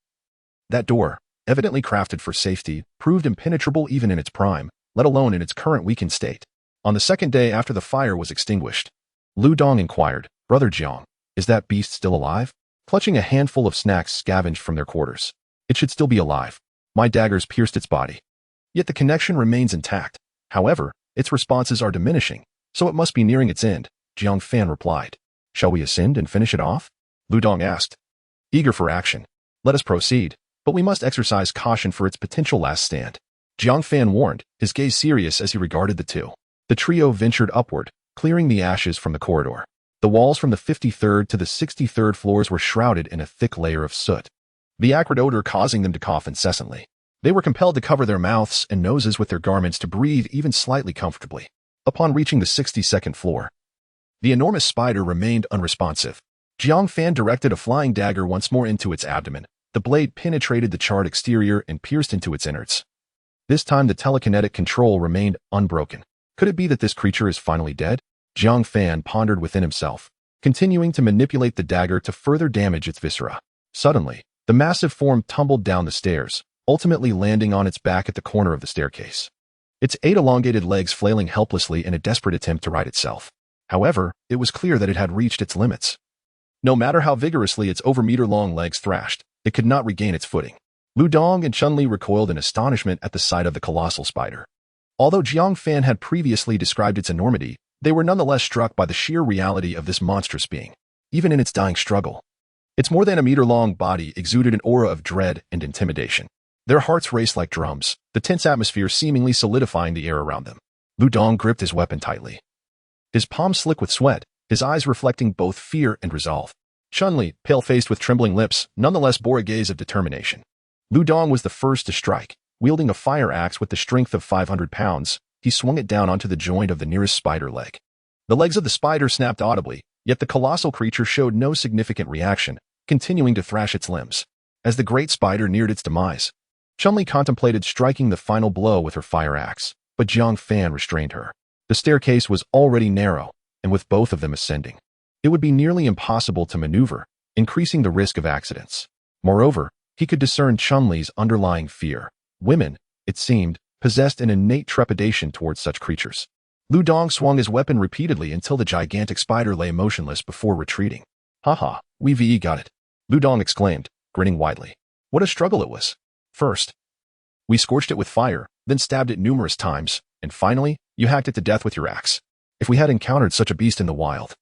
that door, evidently crafted for safety, proved impenetrable even in its prime, let alone in its current weakened state. On the second day after the fire was extinguished, Lu Dong inquired, "Brother Jiang, is that beast still alive?" Clutching a handful of snacks scavenged from their quarters. "It should still be alive. My daggers pierced its body. Yet the connection remains intact. However, its responses are diminishing, so it must be nearing its end," Jiang Fan replied. "Shall we ascend and finish it off?" Lu Dong asked, eager for action. "Let us proceed, but we must exercise caution for its potential last stand," Jiang Fan warned, his gaze serious as he regarded the two. The trio ventured upward, clearing the ashes from the corridor. The walls from the 53rd to the 63rd floors were shrouded in a thick layer of soot, the acrid odor causing them to cough incessantly. They were compelled to cover their mouths and noses with their garments to breathe even slightly comfortably. Upon reaching the 62nd floor, the enormous spider remained unresponsive. Jiang Fan directed a flying dagger once more into its abdomen. The blade penetrated the charred exterior and pierced into its innards. This time the telekinetic control remained unbroken. Could it be that this creature is finally dead? Jiang Fan pondered within himself, continuing to manipulate the dagger to further damage its viscera. Suddenly, the massive form tumbled down the stairs, ultimately landing on its back at the corner of the staircase, its 8 elongated legs flailing helplessly in a desperate attempt to right itself. However, it was clear that it had reached its limits. No matter how vigorously its over-meter-long legs thrashed, it could not regain its footing. Lu Dong and Chun Li recoiled in astonishment at the sight of the colossal spider. Although Jiang Fan had previously described its enormity, they were nonetheless struck by the sheer reality of this monstrous being. Even in its dying struggle, its more than a meter-long body exuded an aura of dread and intimidation. Their hearts raced like drums, the tense atmosphere seemingly solidifying the air around them. Lu Dong gripped his weapon tightly, his palms slick with sweat, his eyes reflecting both fear and resolve. Chun Li, pale-faced with trembling lips, nonetheless bore a gaze of determination. Lu Dong was the first to strike. Wielding a fire axe with the strength of 500 pounds, he swung it down onto the joint of the nearest spider leg. The legs of the spider snapped audibly, yet the colossal creature showed no significant reaction, continuing to thrash its limbs. As the great spider neared its demise, Chun-Li contemplated striking the final blow with her fire axe, but Jiang Fan restrained her. The staircase was already narrow, and with both of them ascending, it would be nearly impossible to maneuver, increasing the risk of accidents. Moreover, he could discern Chun-Li's underlying fear. Women, it seemed, possessed an innate trepidation towards such creatures. Lu Dong swung his weapon repeatedly until the gigantic spider lay motionless before retreating. "Haha, we got it," Lu Dong exclaimed, grinning widely. What a struggle it was. First, we scorched it with fire, then stabbed it numerous times, and finally, you hacked it to death with your axe. If we had encountered such a beast in the wild,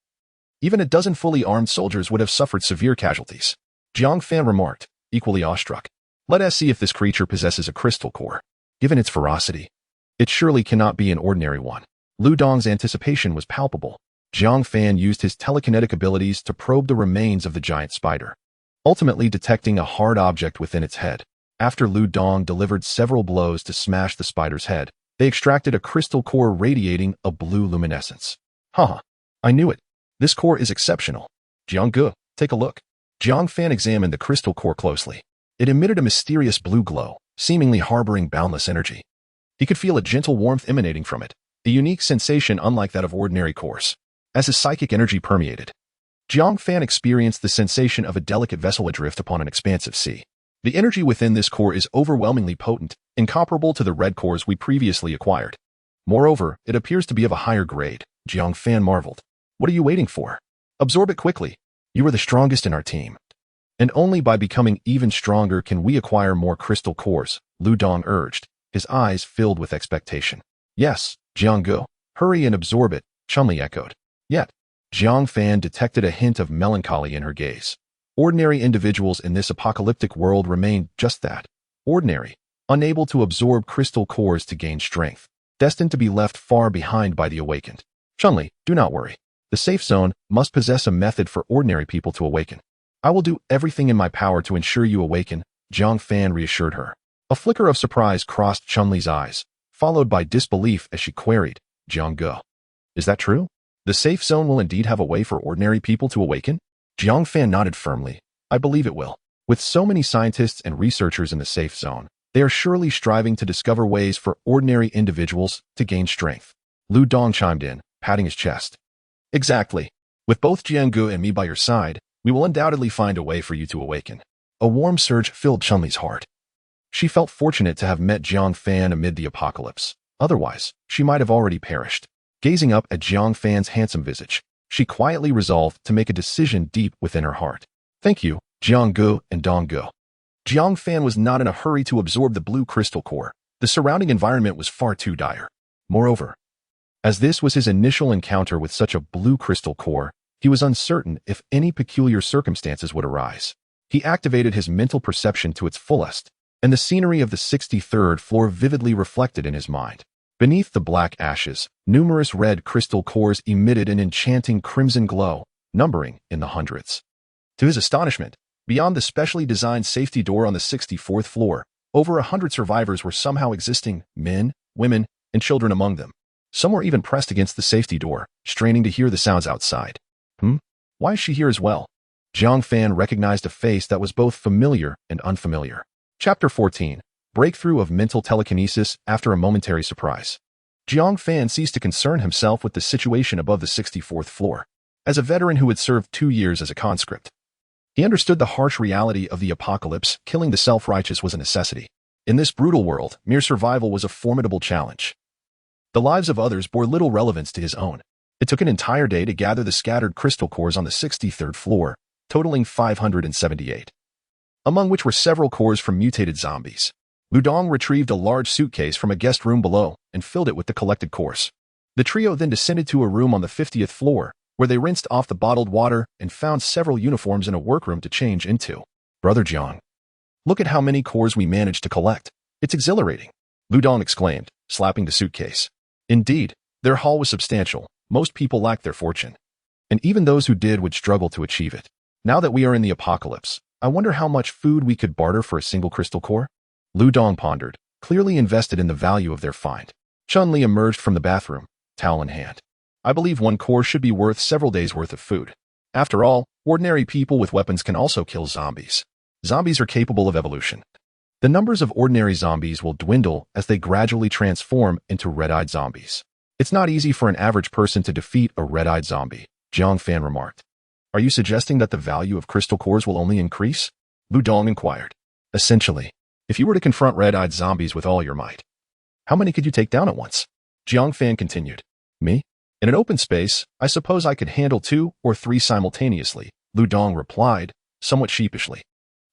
even a dozen fully armed soldiers would have suffered severe casualties. Jiang Fan remarked, equally awestruck. Let us see if this creature possesses a crystal core. Given its ferocity, it surely cannot be an ordinary one. Lu Dong's anticipation was palpable. Jiang Fan used his telekinetic abilities to probe the remains of the giant spider, ultimately detecting a hard object within its head. After Lu Dong delivered several blows to smash the spider's head, they extracted a crystal core radiating a blue luminescence. Haha, I knew it. This core is exceptional. Jiang Ge, take a look. Jiang Fan examined the crystal core closely. It emitted a mysterious blue glow, seemingly harboring boundless energy. He could feel a gentle warmth emanating from it, a unique sensation unlike that of ordinary cores. As his psychic energy permeated, Jiang Fan experienced the sensation of a delicate vessel adrift upon an expansive sea. The energy within this core is overwhelmingly potent, incomparable to the red cores we previously acquired. Moreover, it appears to be of a higher grade. Jiang Fan marveled. What are you waiting for? Absorb it quickly. You are the strongest in our team. And only by becoming even stronger can we acquire more crystal cores, Lu Dong urged, his eyes filled with expectation. Yes, Jiang Ge, hurry and absorb it, Chun-Li echoed. Yet, Jiang Fan detected a hint of melancholy in her gaze. Ordinary individuals in this apocalyptic world remain just that, ordinary, unable to absorb crystal cores to gain strength, destined to be left far behind by the awakened. Chun-Li, do not worry. The safe zone must possess a method for ordinary people to awaken. I will do everything in my power to ensure you awaken, Jiang Fan reassured her. A flicker of surprise crossed Chun-Li's eyes, followed by disbelief as she queried, Jiang Ge, is that true? The safe zone will indeed have a way for ordinary people to awaken? Jiang Fan nodded firmly. I believe it will. With so many scientists and researchers in the safe zone, they are surely striving to discover ways for ordinary individuals to gain strength. Lu Dong chimed in, patting his chest. Exactly. With both Jiang Ge and me by your side, we will undoubtedly find a way for you to awaken. A warm surge filled Chun-Li's heart. She felt fortunate to have met Jiang Fan amid the apocalypse. Otherwise, she might have already perished. Gazing up at Jiang Fan's handsome visage, she quietly resolved to make a decision deep within her heart. Thank you, Jiang Ge and Dong Ge. Jiang Fan was not in a hurry to absorb the blue crystal core. The surrounding environment was far too dire. Moreover, as this was his initial encounter with such a blue crystal core, he was uncertain if any peculiar circumstances would arise. He activated his mental perception to its fullest, and the scenery of the 63rd floor vividly reflected in his mind. Beneath the black ashes, numerous red crystal cores emitted an enchanting crimson glow, numbering in the hundreds. To his astonishment, beyond the specially designed safety door on the 64th floor, over 100 survivors were somehow existing, men, women, and children among them. Some were even pressed against the safety door, straining to hear the sounds outside. Why is she here as well? Jiang Fan recognized a face that was both familiar and unfamiliar. Chapter 14. Breakthrough of mental telekinesis after a momentary surprise. Jiang Fan ceased to concern himself with the situation above the 64th floor. As a veteran who had served 2 years as a conscript, he understood the harsh reality of the apocalypse. Killing the self-righteous was a necessity. In this brutal world, mere survival was a formidable challenge. The lives of others bore little relevance to his own. It took an entire day to gather the scattered crystal cores on the 63rd floor, totaling 578, among which were several cores from mutated zombies. Lu Dong retrieved a large suitcase from a guest room below and filled it with the collected cores. The trio then descended to a room on the 50th floor, where they rinsed off the bottled water and found several uniforms in a workroom to change into. Brother Jiang, look at how many cores we managed to collect. It's exhilarating, Lu Dong exclaimed, slapping the suitcase. Indeed, their haul was substantial. Most people lacked their fortune, and even those who did would struggle to achieve it. Now that we are in the apocalypse, I wonder how much food we could barter for a single crystal core? Lu Dong pondered, clearly invested in the value of their find. Chun-Li emerged from the bathroom, towel in hand. I believe one core should be worth several days' worth of food. After all, ordinary people with weapons can also kill zombies. Zombies are capable of evolution. The numbers of ordinary zombies will dwindle as they gradually transform into red-eyed zombies. It's not easy for an average person to defeat a red-eyed zombie, Jiang Fan remarked. Are you suggesting that the value of crystal cores will only increase? Lu Dong inquired. Essentially, if you were to confront red-eyed zombies with all your might, how many could you take down at once? Jiang Fan continued. Me? In an open space, I suppose I could handle 2 or 3 simultaneously, Lu Dong replied, somewhat sheepishly.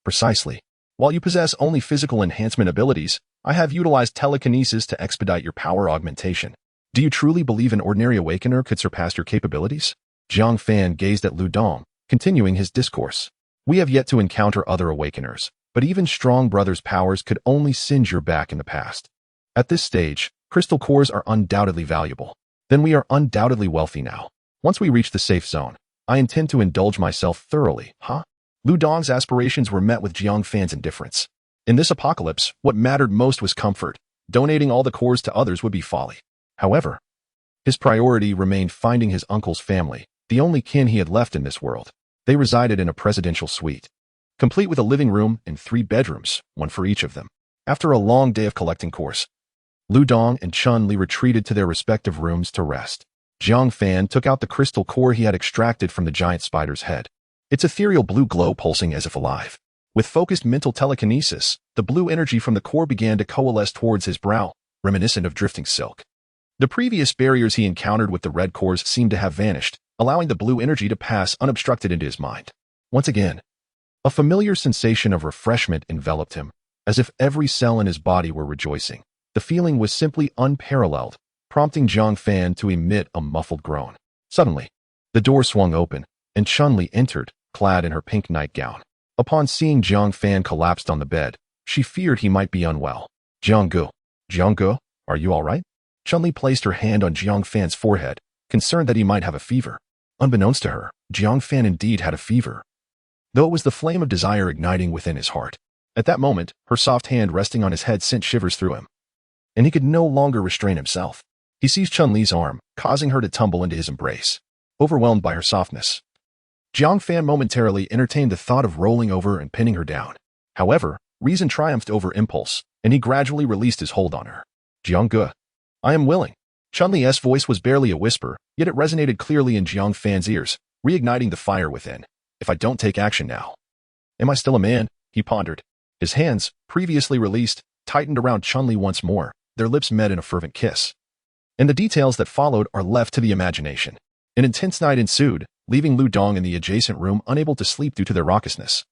Precisely. While you possess only physical enhancement abilities, I have utilized telekinesis to expedite your power augmentation. Do you truly believe an ordinary awakener could surpass your capabilities? Jiang Fan gazed at Lu Dong, continuing his discourse. We have yet to encounter other awakeners, but even strong brothers' powers could only singe your back in the past. At this stage, crystal cores are undoubtedly valuable. Then we are undoubtedly wealthy now. Once we reach the safe zone, I intend to indulge myself thoroughly, huh? Lu Dong's aspirations were met with Jiang Fan's indifference. In this apocalypse, what mattered most was comfort. Donating all the cores to others would be folly. However, his priority remained finding his uncle's family, the only kin he had left in this world. They resided in a presidential suite, complete with a living room and 3 bedrooms, one for each of them. After a long day of collecting cores, Lu Dong and Chun-Li retreated to their respective rooms to rest. Jiang Fan took out the crystal core he had extracted from the giant spider's head. Its ethereal blue glow pulsing as if alive. With focused mental telekinesis, the blue energy from the core began to coalesce towards his brow, reminiscent of drifting silk. The previous barriers he encountered with the red cores seemed to have vanished, allowing the blue energy to pass unobstructed into his mind. Once again, a familiar sensation of refreshment enveloped him, as if every cell in his body were rejoicing. The feeling was simply unparalleled, prompting Jiang Fan to emit a muffled groan. Suddenly, the door swung open, and Chun-Li entered, clad in her pink nightgown. Upon seeing Jiang Fan collapsed on the bed, she feared he might be unwell. Jiang, are you all right? Chun-Li placed her hand on Jiang Fan's forehead, concerned that he might have a fever. Unbeknownst to her, Jiang Fan indeed had a fever, though it was the flame of desire igniting within his heart. At that moment, her soft hand resting on his head sent shivers through him, and he could no longer restrain himself. He seized Chun-Li's arm, causing her to tumble into his embrace. Overwhelmed by her softness, Jiang Fan momentarily entertained the thought of rolling over and pinning her down. However, reason triumphed over impulse, and he gradually released his hold on her. Jiang, I am willing. Chun-Li's voice was barely a whisper, yet it resonated clearly in Jiang Fan's ears, reigniting the fire within. If I don't take action now, am I still a man? He pondered. His hands, previously released, tightened around Chun-Li once more. Their lips met in a fervent kiss. And the details that followed are left to the imagination. An intense night ensued, leaving Lu Dong in the adjacent room unable to sleep due to their raucousness,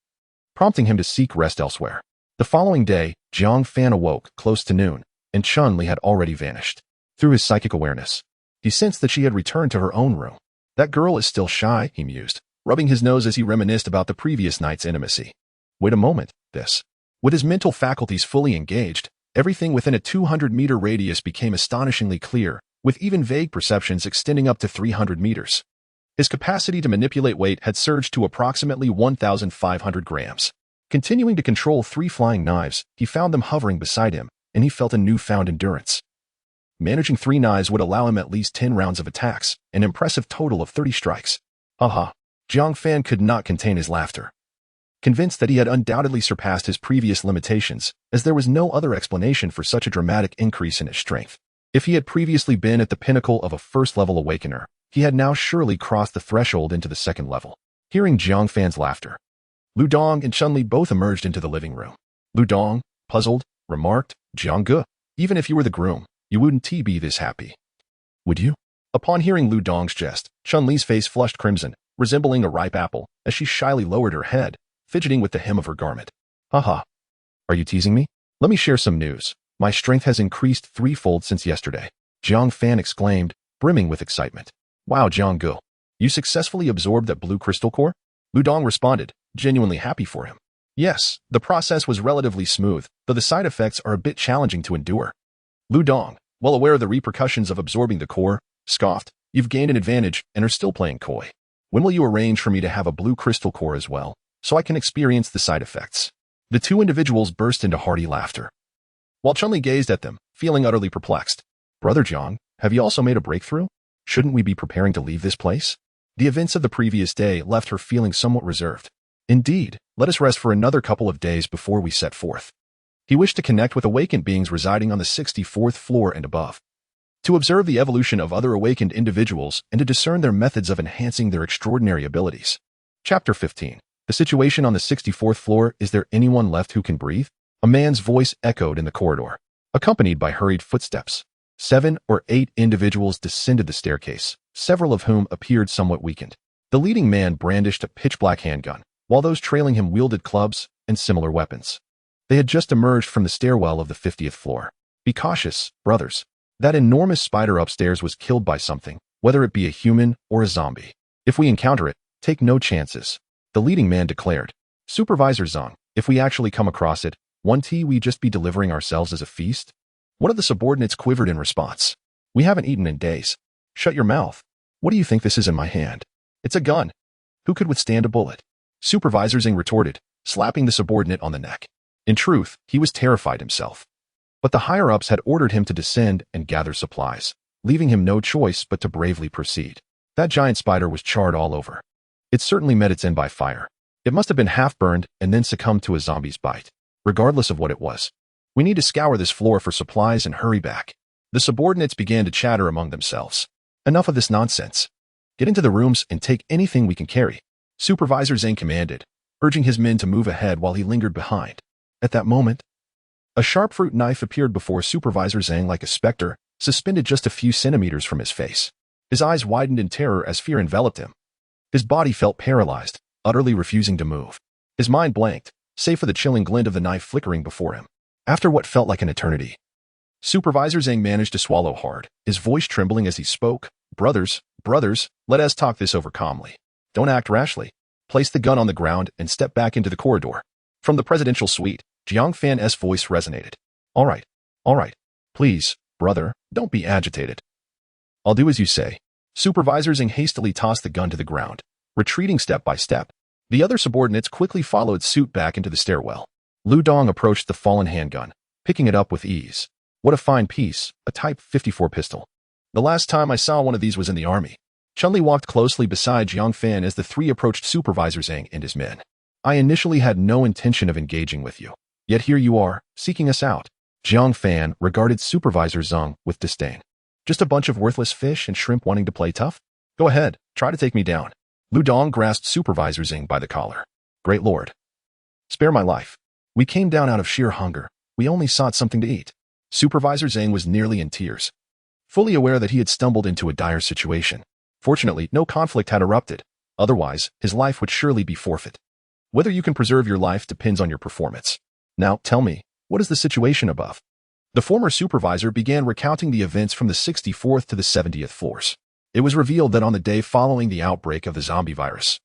prompting him to seek rest elsewhere. The following day, Jiang Fan awoke close to noon, and Chun-Li had already vanished. Through his psychic awareness, he sensed that she had returned to her own room. That girl is still shy, he mused, rubbing his nose as he reminisced about the previous night's intimacy. Wait a moment, this. With his mental faculties fully engaged, everything within a 200-meter radius became astonishingly clear, with even vague perceptions extending up to 300 meters. His capacity to manipulate weight had surged to approximately 1,500 grams. Continuing to control 3 flying knives, he found them hovering beside him, and he felt a newfound endurance. Managing 3 knives would allow him at least 10 rounds of attacks, an impressive total of 30 strikes. Haha. Jiang Fan could not contain his laughter, convinced that he had undoubtedly surpassed his previous limitations, as there was no other explanation for such a dramatic increase in his strength. If he had previously been at the pinnacle of a first-level awakener, he had now surely crossed the threshold into the second level. Hearing Jiang Fan's laughter, Lu Dong and Chun-Li both emerged into the living room. Lu Dong, puzzled, remarked, Jiang, even if you were the groom, you wouldn't be this happy, would you? Upon hearing Lu Dong's jest, Chun-Li's face flushed crimson, resembling a ripe apple, as she shyly lowered her head, fidgeting with the hem of her garment. Haha. Are you teasing me? Let me share some news. My strength has increased 3-fold since yesterday. Jiang Fan exclaimed, brimming with excitement. Wow, Jiang, you successfully absorbed that blue crystal core? Lu Dong responded, genuinely happy for him. Yes, the process was relatively smooth, though the side effects are a bit challenging to endure. Lu Dong, well aware of the repercussions of absorbing the core, scoffed, you've gained an advantage and are still playing coy. When will you arrange for me to have a blue crystal core as well, so I can experience the side effects? The 2 individuals burst into hearty laughter, while Chun-Li gazed at them, feeling utterly perplexed. Brother Jiang, have you also made a breakthrough? Shouldn't we be preparing to leave this place? The events of the previous day left her feeling somewhat reserved. Indeed, let us rest for another couple of days before we set forth. He wished to connect with awakened beings residing on the 64th floor and above, to observe the evolution of other awakened individuals and to discern their methods of enhancing their extraordinary abilities. Chapter 15. The situation on the 64th floor. Is there anyone left who can breathe? A man's voice echoed in the corridor, accompanied by hurried footsteps. 7 or 8 individuals descended the staircase, several of whom appeared somewhat weakened. The leading man brandished a pitch-black handgun, while those trailing him wielded clubs and similar weapons. They had just emerged from the stairwell of the 50th floor. Be cautious, brothers. That enormous spider upstairs was killed by something, whether it be a human or a zombie. If we encounter it, take no chances, the leading man declared. Supervisor Zhang, if we actually come across it, we just be delivering ourselves as a feast? One of the subordinates quivered in response. We haven't eaten in days. Shut your mouth. What do you think this is in my hand? It's a gun. Who could withstand a bullet? Supervisor Zhang retorted, slapping the subordinate on the neck. In truth, he was terrified himself. But the higher-ups had ordered him to descend and gather supplies, leaving him no choice but to bravely proceed. That giant spider was charred all over. It certainly met its end by fire. It must have been half-burned and then succumbed to a zombie's bite. Regardless of what it was, we need to scour this floor for supplies and hurry back. The subordinates began to chatter among themselves. Enough of this nonsense. Get into the rooms and take anything we can carry. Supervisor Zhang commanded, urging his men to move ahead while he lingered behind. At that moment, a sharp fruit knife appeared before Supervisor Zhang like a specter, suspended just a few centimeters from his face. His eyes widened in terror as fear enveloped him. His body felt paralyzed, utterly refusing to move. His mind blanked, save for the chilling glint of the knife flickering before him. After what felt like an eternity, Supervisor Zhang managed to swallow hard, his voice trembling as he spoke. Brothers, let us talk this over calmly. Don't act rashly. Place the gun on the ground and step back into the corridor. From the presidential suite, Jiang Fan's voice resonated. All right. Please, brother, don't be agitated. I'll do as you say. Supervisor Zhang hastily tossed the gun to the ground, retreating step by step. The other subordinates quickly followed suit back into the stairwell. Lu Dong approached the fallen handgun, picking it up with ease. What a fine piece, a Type 54 pistol. The last time I saw one of these was in the army. Chun-Li walked closely beside Jiang Fan as the three approached Supervisor Zhang and his men. I initially had no intention of engaging with you. Yet here you are, seeking us out. Jiang Fan regarded Supervisor Zhang with disdain. Just a bunch of worthless fish and shrimp wanting to play tough? Go ahead, try to take me down. Lu Dong grasped Supervisor Zhang by the collar. Great Lord. Spare my life. We came down out of sheer hunger. We only sought something to eat. Supervisor Zhang was nearly in tears, fully aware that he had stumbled into a dire situation. Fortunately, no conflict had erupted. Otherwise, his life would surely be forfeit. Whether you can preserve your life depends on your performance. Now, tell me, what is the situation above? The former supervisor began recounting the events from the 64th to the 70th floors. It was revealed that on the day following the outbreak of the zombie virus,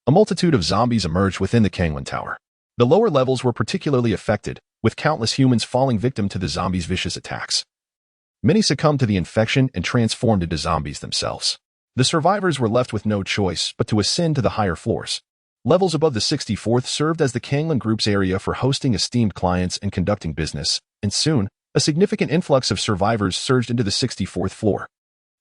a multitude of zombies emerged within the Kanglan Tower. The lower levels were particularly affected, with countless humans falling victim to the zombies' vicious attacks. Many succumbed to the infection and transformed into zombies themselves. The survivors were left with no choice but to ascend to the higher floors. Levels above the 64th served as the Kanglan Group's area for hosting esteemed clients and conducting business, and soon, a significant influx of survivors surged into the 64th floor.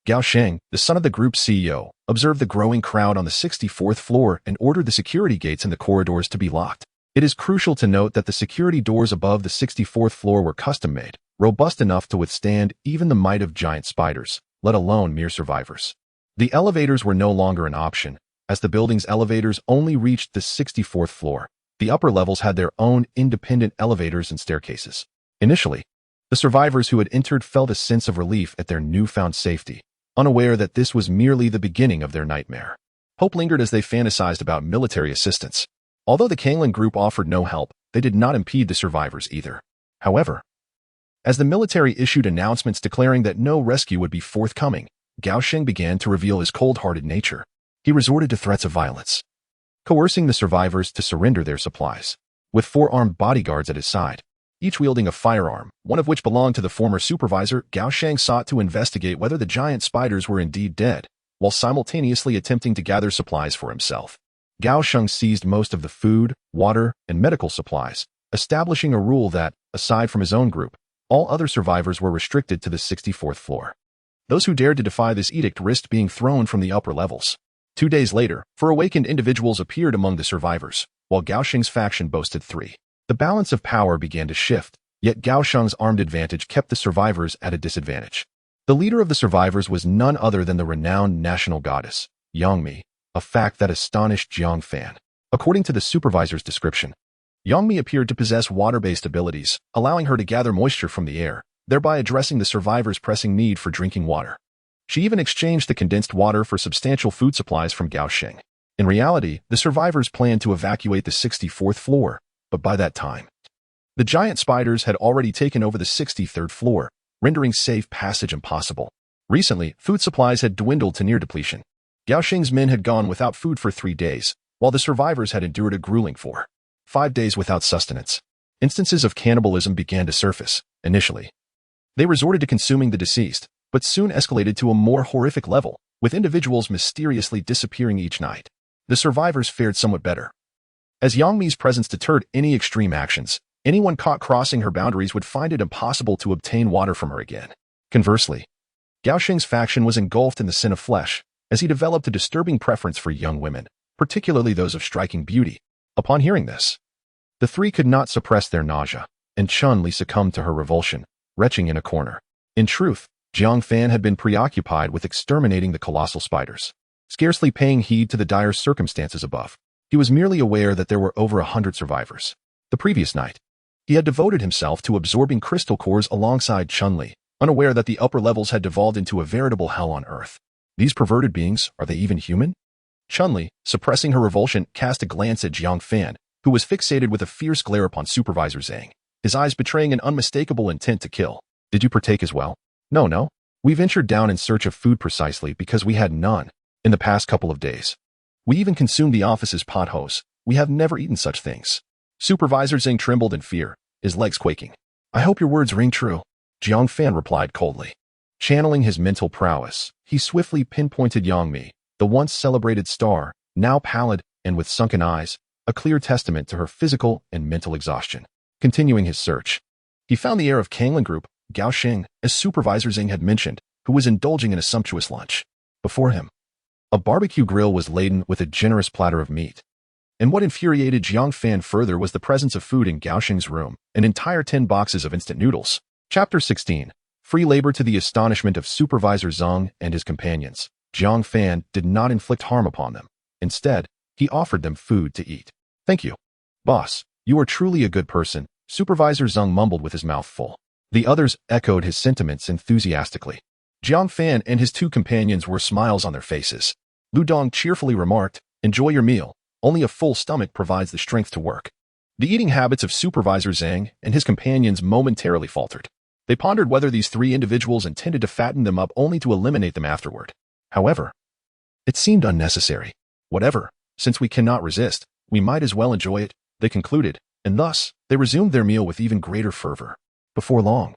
Gao Sheng, the son of the group's CEO, observed the growing crowd on the 64th floor and ordered the security gates in the corridors to be locked. It is crucial to note that the security doors above the 64th floor were custom-made, robust enough to withstand even the might of giant spiders, let alone mere survivors. The elevators were no longer an option, as the building's elevators only reached the 64th floor. The upper levels had their own independent elevators and staircases. Initially, the survivors who had entered felt a sense of relief at their newfound safety, unaware that this was merely the beginning of their nightmare. Hope lingered as they fantasized about military assistance. Although the Kanglan Group offered no help, they did not impede the survivors either. However, as the military issued announcements declaring that no rescue would be forthcoming, Gao Sheng began to reveal his cold-hearted nature. He resorted to threats of violence, coercing the survivors to surrender their supplies. With 4 armed bodyguards at his side, each wielding a firearm, one of which belonged to the former supervisor, Gao Sheng sought to investigate whether the giant spiders were indeed dead, while simultaneously attempting to gather supplies for himself. Gao Sheng seized most of the food, water, and medical supplies, establishing a rule that, aside from his own group, all other survivors were restricted to the 64th floor. Those who dared to defy this edict risked being thrown from the upper levels. 2 days later, 4 awakened individuals appeared among the survivors, while Gao Sheng's faction boasted 3. The balance of power began to shift, Yet Gao Sheng's armed advantage kept the survivors at a disadvantage. The leader of the survivors was none other than the renowned national goddess, Yangmi, a fact that astonished Jiang Fan. According to the supervisor's description, Yangmi appeared to possess water-based abilities, allowing her to gather moisture from the air, thereby addressing the survivors' pressing need for drinking water. She even exchanged the condensed water for substantial food supplies from Gao Sheng. In reality, the survivors planned to evacuate the 64th floor, but by that time, the giant spiders had already taken over the 63rd floor, rendering safe passage impossible. Recently, food supplies had dwindled to near depletion. Gao Sheng's men had gone without food for 3 days, while the survivors had endured a grueling 5 days without sustenance. Instances of cannibalism began to surface. Initially, they resorted to consuming the deceased, but soon escalated to a more horrific level, with individuals mysteriously disappearing each night. The survivors fared somewhat better. As Yangmi's presence deterred any extreme actions, anyone caught crossing her boundaries would find it impossible to obtain water from her again. Conversely, Gao Sheng's faction was engulfed in the sin of flesh, as he developed a disturbing preference for young women, particularly those of striking beauty. Upon hearing this, the three could not suppress their nausea, and Chun-Li succumbed to her revulsion, retching in a corner. In truth, Jiang Fan had been preoccupied with exterminating the colossal spiders, scarcely paying heed to the dire circumstances above. He was merely aware that there were over 100 survivors. The previous night, he had devoted himself to absorbing crystal cores alongside Chun-Li, unaware that the upper levels had devolved into a veritable hell on earth. These perverted beings, are they even human? Chun-Li, suppressing her revulsion, cast a glance at Jiang Fan, who was fixated with a fierce glare upon Supervisor Zhang, his eyes betraying an unmistakable intent to kill. Did you partake as well? No. We ventured down in search of food precisely because we had none in the past couple of days. We even consumed the office's potholes. We have never eaten such things. Supervisor Zhang trembled in fear, his legs quaking. I hope your words ring true, Jiang Fan replied coldly. Channeling his mental prowess, he swiftly pinpointed Yangmi, the once celebrated star, now pallid and with sunken eyes, a clear testament to her physical and mental exhaustion. Continuing his search, he found the heir of Kanglan Group, Gao Sheng, as Supervisor Zhang had mentioned, who was indulging in a sumptuous lunch. Before him, a barbecue grill was laden with a generous platter of meat. And what infuriated Jiang Fan further was the presence of food in Gao Sheng's room, an entire 10 boxes of instant noodles. Chapter 16. Free labor. To the astonishment of Supervisor Zhang and his companions, Jiang Fan did not inflict harm upon them. Instead, he offered them food to eat. Thank you, boss. You are truly a good person, Supervisor Zhang mumbled with his mouth full. The others echoed his sentiments enthusiastically. Jiang Fan and his 2 companions wore smiles on their faces. Lu Dong cheerfully remarked, enjoy your meal. Only a full stomach provides the strength to work. The eating habits of Supervisor Zhang and his companions momentarily faltered. They pondered whether these 3 individuals intended to fatten them up only to eliminate them afterward. However, it seemed unnecessary. Whatever, since we cannot resist, we might as well enjoy it, they concluded, and thus, they resumed their meal with even greater fervor. Before long,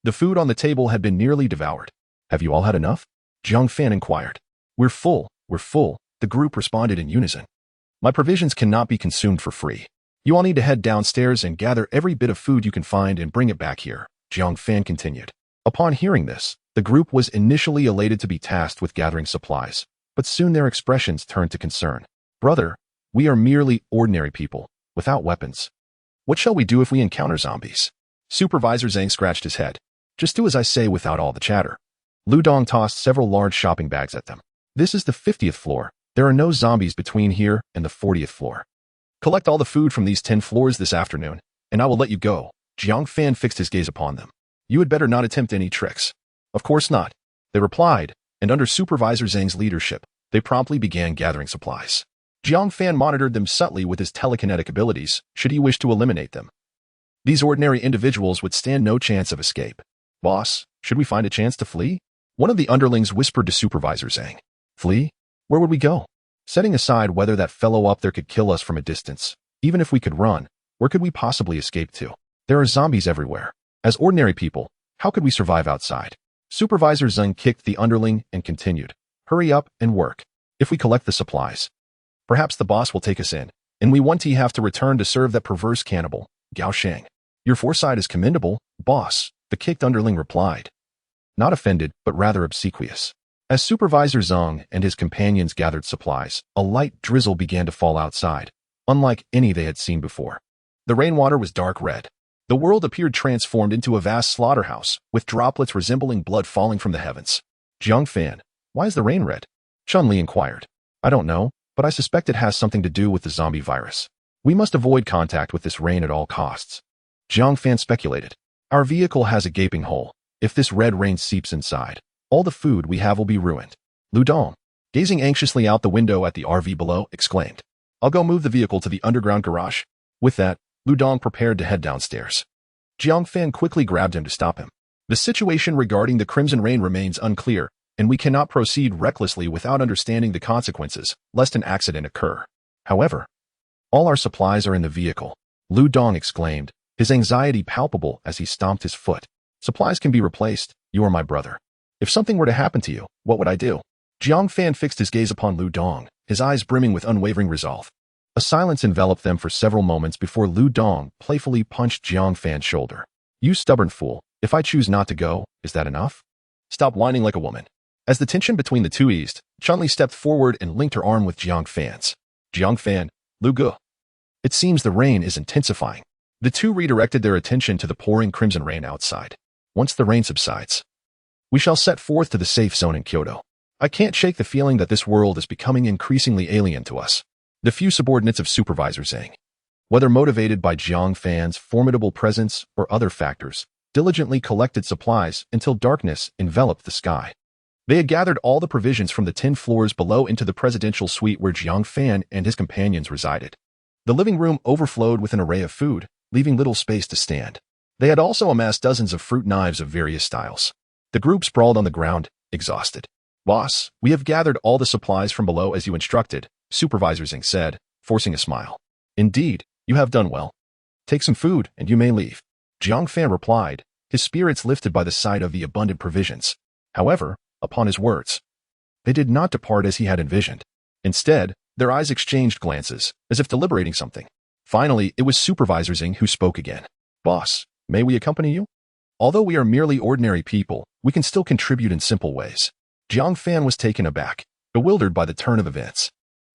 the food on the table had been nearly devoured. Have you all had enough? Jiang Fan inquired. We're full, the group responded in unison. My provisions cannot be consumed for free. You all need to head downstairs and gather every bit of food you can find and bring it back here, Jiang Fan continued. Upon hearing this, the group was initially elated to be tasked with gathering supplies, but soon their expressions turned to concern. Brother, we are merely ordinary people, without weapons. What shall we do if we encounter zombies? Supervisor Zhang scratched his head. Just do as I say without all the chatter. Lu Dong tossed several large shopping bags at them. This is the 50th floor. There are no zombies between here and the 40th floor. Collect all the food from these 10 floors this afternoon, and I will let you go. Jiang Fan fixed his gaze upon them. You had better not attempt any tricks. Of course not, they replied, and under Supervisor Zhang's leadership, they promptly began gathering supplies. Jiang Fan monitored them subtly with his telekinetic abilities, should he wish to eliminate them. These ordinary individuals would stand no chance of escape. Boss, should we find a chance to flee? One of the underlings whispered to Supervisor Zhang. Flee? Where would we go? Setting aside whether that fellow up there could kill us from a distance, even if we could run, where could we possibly escape to? There are zombies everywhere. As ordinary people, how could we survive outside? Supervisor Zhang kicked the underling and continued. Hurry up and work. If we collect the supplies, perhaps the boss will take us in, and we won't have to return to serve that perverse cannibal, Gao Sheng. Your foresight is commendable, boss, the kicked underling replied. Not offended, but rather obsequious. As Supervisor Zhang and his companions gathered supplies, a light drizzle began to fall outside, unlike any they had seen before. The rainwater was dark red. The world appeared transformed into a vast slaughterhouse, with droplets resembling blood falling from the heavens. Jiang Fan, why is the rain red? Chun-Li inquired. I don't know, but I suspect it has something to do with the zombie virus. We must avoid contact with this rain at all costs. Jiang Fan speculated. Our vehicle has a gaping hole. If this red rain seeps inside, all the food we have will be ruined. Lu Dong, gazing anxiously out the window at the RV below, exclaimed. I'll go move the vehicle to the underground garage. With that, Lu Dong prepared to head downstairs. Jiang Fan quickly grabbed him to stop him. The situation regarding the Crimson Rain remains unclear, and we cannot proceed recklessly without understanding the consequences, lest an accident occur. However, all our supplies are in the vehicle, Lu Dong exclaimed, his anxiety palpable as he stomped his foot. Supplies can be replaced. You are my brother. If something were to happen to you, what would I do? Jiang Fan fixed his gaze upon Lu Dong, his eyes brimming with unwavering resolve. A silence enveloped them for several moments before Lu Dong playfully punched Jiang Fan's shoulder. You stubborn fool, if I choose not to go, is that enough? Stop whining like a woman. As the tension between the two eased, Chun-Li stepped forward and linked her arm with Jiang Fan's. Jiang Fan, Lu Gu. It seems the rain is intensifying. The two redirected their attention to the pouring crimson rain outside. Once the rain subsides, we shall set forth to the safe zone in Kyoto. I can't shake the feeling that this world is becoming increasingly alien to us. The few subordinates of Supervisor Zhang, whether motivated by Jiang Fan's formidable presence or other factors, diligently collected supplies until darkness enveloped the sky. They had gathered all the provisions from the 10 floors below into the presidential suite where Jiang Fan and his companions resided. The living room overflowed with an array of food, leaving little space to stand. They had also amassed dozens of fruit knives of various styles. The group sprawled on the ground, exhausted. Boss, we have gathered all the supplies from below as you instructed, Supervisor Zhang said, forcing a smile. Indeed, you have done well. Take some food and you may leave. Jiang Fan replied, his spirits lifted by the sight of the abundant provisions. However, upon his words, they did not depart as he had envisioned. Instead, their eyes exchanged glances, as if deliberating something. Finally, it was Supervisor Zhang who spoke again. Boss, may we accompany you? Although we are merely ordinary people, we can still contribute in simple ways. Jiang Fan was taken aback, bewildered by the turn of events.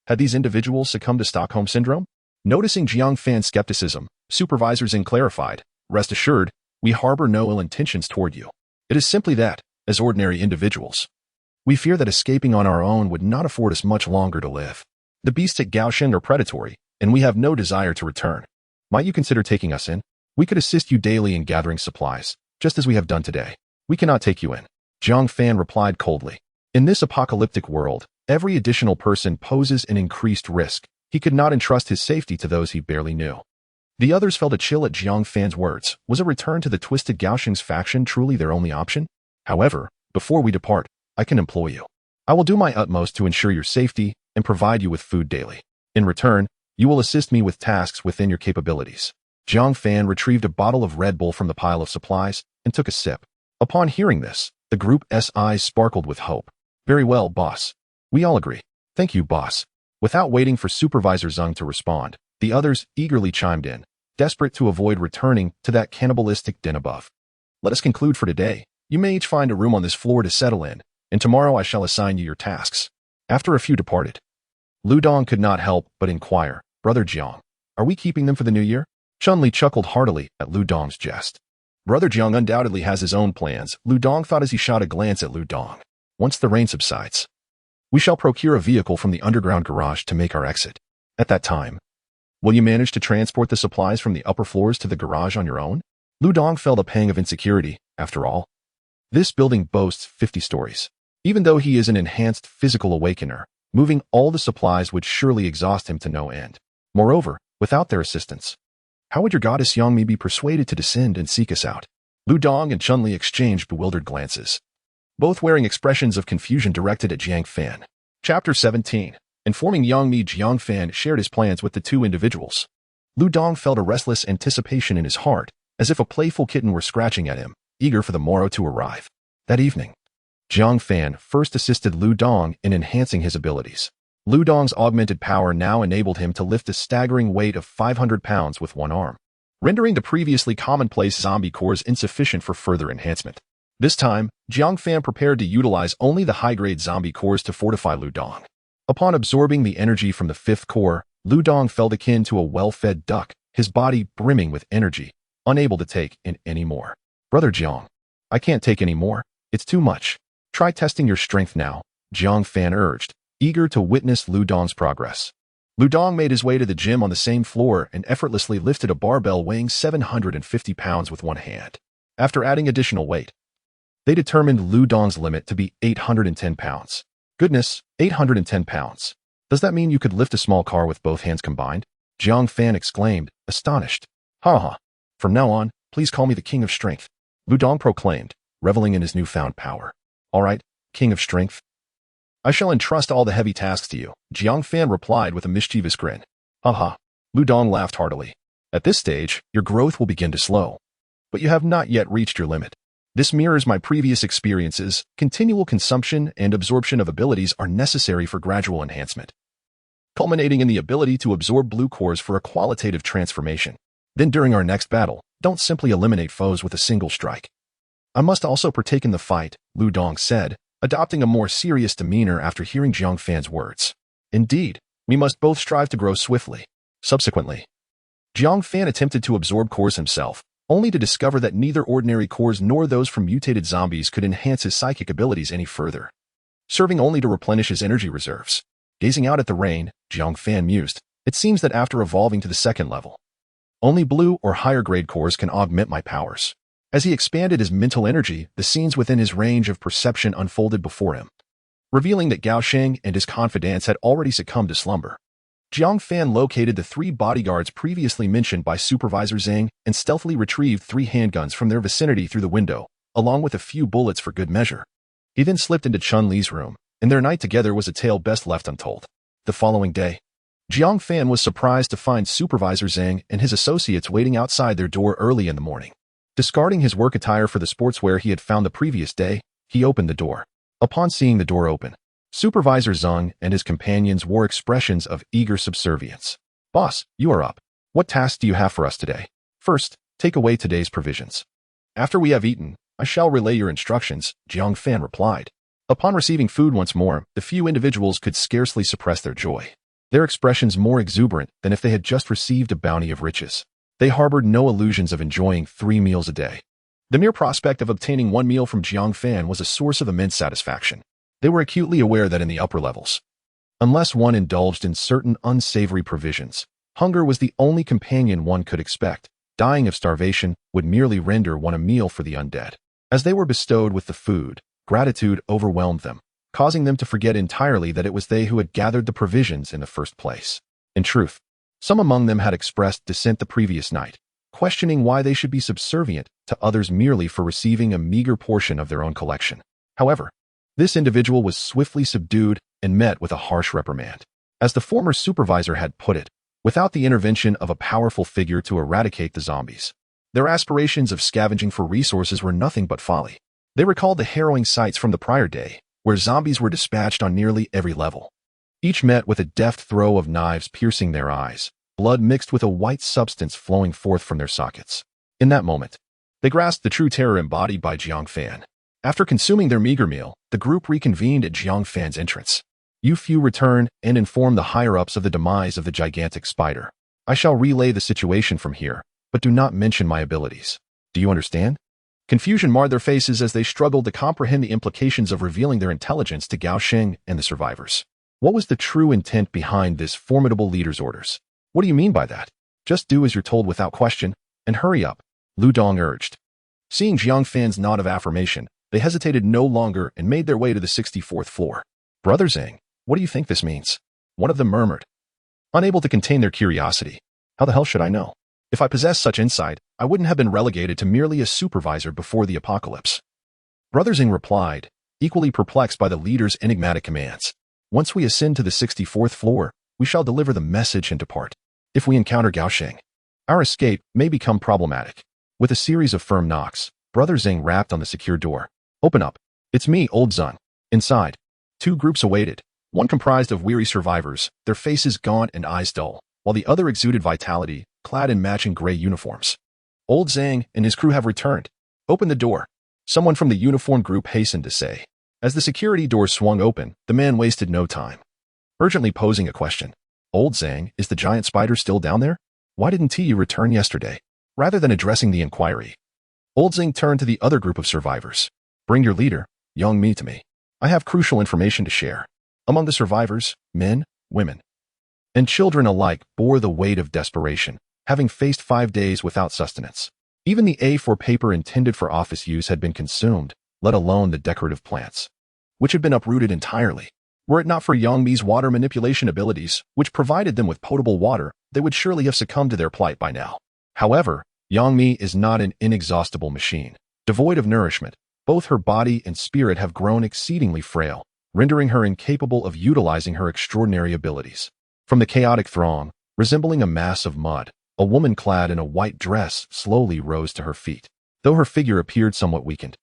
Had these individuals succumbed to Stockholm Syndrome? Noticing Jiang Fan's skepticism, Supervisor Zhang clarified, rest assured, we harbor no ill intentions toward you. It is simply that, as ordinary individuals, we fear that escaping on our own would not afford us much longer to live. The beasts at Gaoshan are predatory, and we have no desire to return. Might you consider taking us in? We could assist you daily in gathering supplies, just as we have done today. We cannot take you in. Jiang Fan replied coldly. In this apocalyptic world, every additional person poses an increased risk. He could not entrust his safety to those he barely knew. The others felt a chill at Jiang Fan's words. Was a return to the twisted Gaosheng's faction truly their only option? However, before we depart, I can employ you. I will do my utmost to ensure your safety and provide you with food daily. In return, you will assist me with tasks within your capabilities. Jiang Fan retrieved a bottle of Red Bull from the pile of supplies and took a sip. Upon hearing this, the group's eyes sparkled with hope. Very well, boss. We all agree. Thank you, boss. Without waiting for Supervisor Zhang to respond, the others eagerly chimed in, desperate to avoid returning to that cannibalistic den above. Let us conclude for today. You may each find a room on this floor to settle in, and tomorrow I shall assign you your tasks. After a few departed, Lu Dong could not help but inquire, Brother Jiang, are we keeping them for the new year? Chun-Li chuckled heartily at Lu Dong's jest. Brother Jiang undoubtedly has his own plans, Lu Dong thought as he shot a glance at Lu Dong. Once the rain subsides, we shall procure a vehicle from the underground garage to make our exit. At that time, will you manage to transport the supplies from the upper floors to the garage on your own? Lu Dong felt a pang of insecurity, after all. This building boasts 50 stories. Even though he is an enhanced physical awakener, moving all the supplies would surely exhaust him to no end. Moreover, without their assistance, how would your goddess Yangmi be persuaded to descend and seek us out? Lu Dong and Chun-Li exchanged bewildered glances, both wearing expressions of confusion directed at Jiang Fan. Chapter 17. Informing Yangmi, Jiang Fan shared his plans with the two individuals. Lu Dong felt a restless anticipation in his heart, as if a playful kitten were scratching at him, eager for the morrow to arrive. That evening, Jiang Fan first assisted Lu Dong in enhancing his abilities. Lu Dong's augmented power now enabled him to lift a staggering weight of 500 pounds with one arm, rendering the previously commonplace zombie cores insufficient for further enhancement. This time, Jiang Fan prepared to utilize only the high-grade zombie cores to fortify Lu Dong. Upon absorbing the energy from the fifth core, Lu Dong felt akin to a well-fed duck, his body brimming with energy, unable to take in any more. Brother Jiang, I can't take any more. It's too much. Try testing your strength now, Jiang Fan urged, eager to witness Lu Dong's progress. Lu Dong made his way to the gym on the same floor and effortlessly lifted a barbell weighing 750 pounds with one hand. After adding additional weight, they determined Lu Dong's limit to be 810 pounds. Goodness, 810 pounds. Does that mean you could lift a small car with both hands combined? Jiang Fan exclaimed, astonished. Ha. From now on, please call me the King of Strength, Lu Dong proclaimed, reveling in his newfound power. All right, King of Strength. I shall entrust all the heavy tasks to you, Jiang Fan replied with a mischievous grin. Ha. Lu Dong laughed heartily. At this stage, your growth will begin to slow. But you have not yet reached your limit. This mirrors my previous experiences. Continual consumption and absorption of abilities are necessary for gradual enhancement, culminating in the ability to absorb blue cores for a qualitative transformation. Then during our next battle, don't simply eliminate foes with a single strike. I must also partake in the fight, Lu Dong said, adopting a more serious demeanor after hearing Jiang Fan's words. Indeed, we must both strive to grow swiftly. Subsequently, Jiang Fan attempted to absorb cores himself, only to discover that neither ordinary cores nor those from mutated zombies could enhance his psychic abilities any further, serving only to replenish his energy reserves. Gazing out at the rain, Jiang Fan mused, it seems that after evolving to the second level, only blue or higher grade cores can augment my powers. As he expanded his mental energy, the scenes within his range of perception unfolded before him, revealing that Gao Sheng and his confidants had already succumbed to slumber. Jiang Fan located the 3 bodyguards previously mentioned by Supervisor Zhang and stealthily retrieved 3 handguns from their vicinity through the window, along with a few bullets for good measure. He then slipped into Chun-Li's room, and their night together was a tale best left untold. The following day, Jiang Fan was surprised to find Supervisor Zhang and his associates waiting outside their door early in the morning. Discarding his work attire for the sportswear he had found the previous day, he opened the door. Upon seeing the door open, Supervisor Zhang and his companions wore expressions of eager subservience. Boss, you are up. What tasks do you have for us today? First, take away today's provisions. After we have eaten, I shall relay your instructions, Jiang Fan replied. Upon receiving food once more, the few individuals could scarcely suppress their joy, their expressions more exuberant than if they had just received a bounty of riches. They harbored no illusions of enjoying 3 meals a day. The mere prospect of obtaining 1 meal from Jiang Fan was a source of immense satisfaction. They were acutely aware that in the upper levels, unless one indulged in certain unsavory provisions, hunger was the only companion one could expect. Dying of starvation would merely render one a meal for the undead. As they were bestowed with the food, gratitude overwhelmed them, causing them to forget entirely that it was they who had gathered the provisions in the first place. In truth, some among them had expressed dissent the previous night, questioning why they should be subservient to others merely for receiving a meager portion of their own collection. However, this individual was swiftly subdued and met with a harsh reprimand. As the former supervisor had put it, without the intervention of a powerful figure to eradicate the zombies, their aspirations of scavenging for resources were nothing but folly. They recalled the harrowing sights from the prior day, where zombies were dispatched on nearly every level. Each met with a deft throw of knives piercing their eyes, blood mixed with a white substance flowing forth from their sockets. In that moment, they grasped the true terror embodied by Jiang Fan. After consuming their meager meal, the group reconvened at Jiang Fan's entrance. You few return and inform the higher-ups of the demise of the gigantic spider. I shall relay the situation from here, but do not mention my abilities. Do you understand? Confusion marred their faces as they struggled to comprehend the implications of revealing their intelligence to Gao Sheng and the survivors. What was the true intent behind this formidable leader's orders? What do you mean by that? Just do as you're told without question, and hurry up, Lu Dong urged. Seeing Jiang Fan's nod of affirmation, they hesitated no longer and made their way to the 64th floor. Brother Zhang, what do you think this means? One of them murmured, unable to contain their curiosity. How the hell should I know? If I possessed such insight, I wouldn't have been relegated to merely a supervisor before the apocalypse. Brother Zhang replied, equally perplexed by the leader's enigmatic commands. Once we ascend to the 64th floor, we shall deliver the message and depart. If we encounter Gao Sheng, our escape may become problematic. With a series of firm knocks, Brother Zhang rapped on the secure door. Open up. It's me, Old Zun. Inside, 2 groups awaited, one comprised of weary survivors, their faces gaunt and eyes dull, while the other exuded vitality, clad in matching gray uniforms. Old Zhang and his crew have returned. Open the door, someone from the uniformed group hastened to say. As the security door swung open, the man wasted no time, urgently posing a question. Old Zhang, is the giant spider still down there? Why didn't you return yesterday? Rather than addressing the inquiry, Old Zing turned to the other group of survivors. Bring your leader, Yang Mi, to me. I have crucial information to share. Among the survivors, men, women, and children alike bore the weight of desperation, having faced 5 days without sustenance. Even the A4 paper intended for office use had been consumed, let alone the decorative plants, which had been uprooted entirely. Were it not for Yang Mi's water manipulation abilities, which provided them with potable water, they would surely have succumbed to their plight by now. However, Yang Mi is not an inexhaustible machine. Devoid of nourishment, both her body and spirit have grown exceedingly frail, rendering her incapable of utilizing her extraordinary abilities. From the chaotic throng, resembling a mass of mud, a woman clad in a white dress slowly rose to her feet. Though her figure appeared somewhat weakened,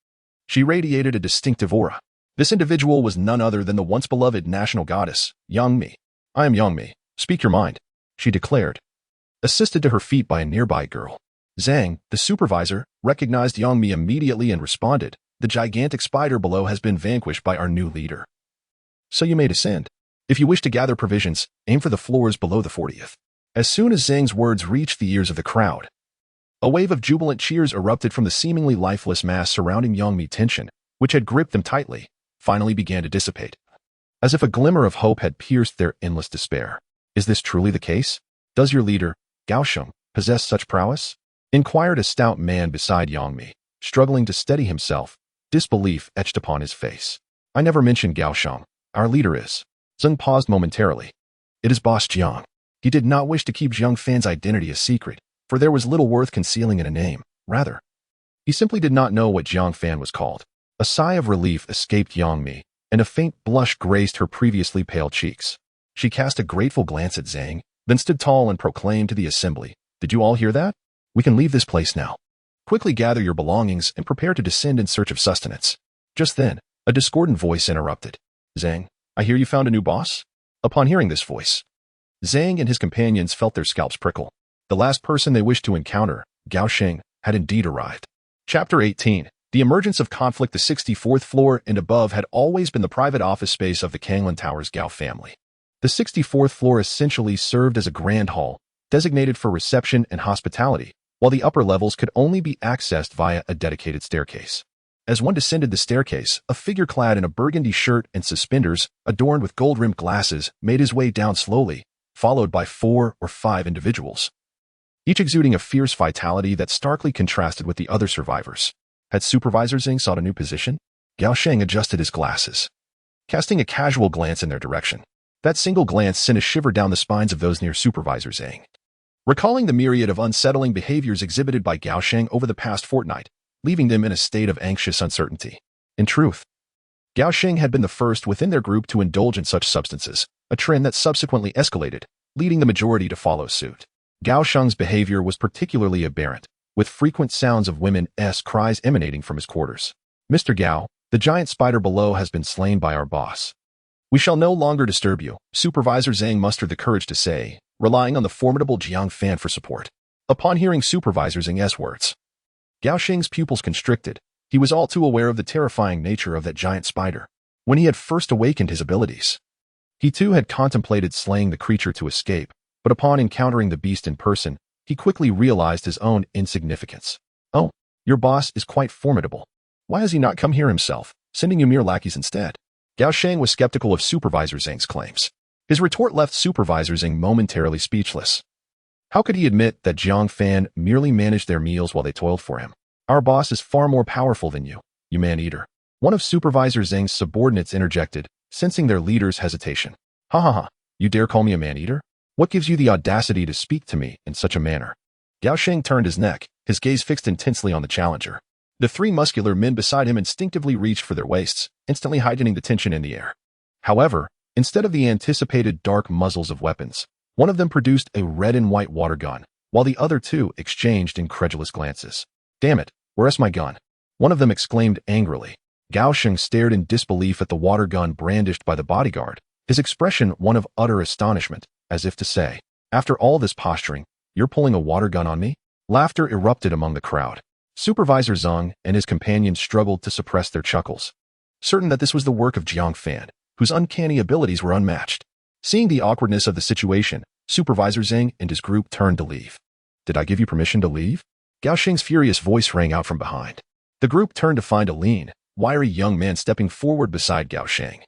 she radiated a distinctive aura. This individual was none other than the once-beloved national goddess, Yang Mi. I am Yang Mi. Speak your mind, she declared, assisted to her feet by a nearby girl. Zhang, the supervisor, recognized Yang Mi immediately and responded, the gigantic spider below has been vanquished by our new leader. So you may descend. If you wish to gather provisions, aim for the floors below the 40th. As soon as Zhang's words reached the ears of the crowd, a wave of jubilant cheers erupted from the seemingly lifeless mass surrounding Yang Mi. Tension, which had gripped them tightly, finally began to dissipate, as if a glimmer of hope had pierced their endless despair. Is this truly the case? Does your leader, Gao Sheng, possess such prowess? Inquired a stout man beside Yang Mi, struggling to steady himself, disbelief etched upon his face. I never mentioned Gao Sheng. Our leader is. Zheng paused momentarily. It is Boss Jiang. He did not wish to keep Jiang Fan's identity a secret, for there was little worth concealing in a name. Rather, he simply did not know what Jiang Fan was called. A sigh of relief escaped Yang Mi, and a faint blush graced her previously pale cheeks. She cast a grateful glance at Zhang, then stood tall and proclaimed to the assembly, Did you all hear that? We can leave this place now. Quickly gather your belongings and prepare to descend in search of sustenance. Just then, a discordant voice interrupted. Zhang, I hear you found a new boss? Upon hearing this voice, Zhang and his companions felt their scalps prickle. The last person they wished to encounter, Gao Sheng, had indeed arrived. Chapter 18. The emergence of conflict. The 64th floor and above had always been the private office space of the Kanglan Tower's Gao family. The 64th floor essentially served as a grand hall, designated for reception and hospitality, while the upper levels could only be accessed via a dedicated staircase. As one descended the staircase, a figure clad in a burgundy shirt and suspenders, adorned with gold-rimmed glasses, made his way down slowly, followed by 4 or 5 individuals, each exuding a fierce vitality that starkly contrasted with the other survivors. Had Supervisor Zhang sought a new position? Gao Sheng adjusted his glasses, casting a casual glance in their direction. That single glance sent a shiver down the spines of those near Supervisor Zhang. Recalling the myriad of unsettling behaviors exhibited by Gao Sheng over the past fortnight, leaving them in a state of anxious uncertainty. In truth, Gao Sheng had been the first within their group to indulge in such substances, a trend that subsequently escalated, leading the majority to follow suit. Gao Sheng's behavior was particularly aberrant, with frequent sounds of women's cries emanating from his quarters. Mr. Gao, the giant spider below has been slain by our boss. We shall no longer disturb you, Supervisor Zhang mustered the courage to say, relying on the formidable Jiang Fan for support. Upon hearing Supervisor Zhang's words, Gao Sheng's pupils constricted. He was all too aware of the terrifying nature of that giant spider. When he had first awakened his abilities, he too had contemplated slaying the creature to escape, but upon encountering the beast in person, he quickly realized his own insignificance. Oh, your boss is quite formidable. Why has he not come here himself, sending you mere lackeys instead? Gao Sheng was skeptical of Supervisor Zhang's claims. His retort left Supervisor Zhang momentarily speechless. How could he admit that Jiang Fan merely managed their meals while they toiled for him? Our boss is far more powerful than you man-eater. One of Supervisor Zhang's subordinates interjected, sensing their leader's hesitation. Ha ha ha, you dare call me a man-eater? What gives you the audacity to speak to me in such a manner? Gao Sheng turned his neck, his gaze fixed intensely on the challenger. The 3 muscular men beside him instinctively reached for their waists, instantly heightening the tension in the air. However, instead of the anticipated dark muzzles of weapons, one of them produced a red and white water gun, while the other 2 exchanged incredulous glances. Damn it, where's my gun? One of them exclaimed angrily. Gao Sheng stared in disbelief at the water gun brandished by the bodyguard, his expression one of utter astonishment, as if to say, after all this posturing, you're pulling a water gun on me? Laughter erupted among the crowd. Supervisor Zhang and his companions struggled to suppress their chuckles, certain that this was the work of Jiang Fan, whose uncanny abilities were unmatched. Seeing the awkwardness of the situation, Supervisor Zhang and his group turned to leave. Did I give you permission to leave? Gao Sheng's furious voice rang out from behind. The group turned to find a lean, wiry young man stepping forward beside Gao Sheng,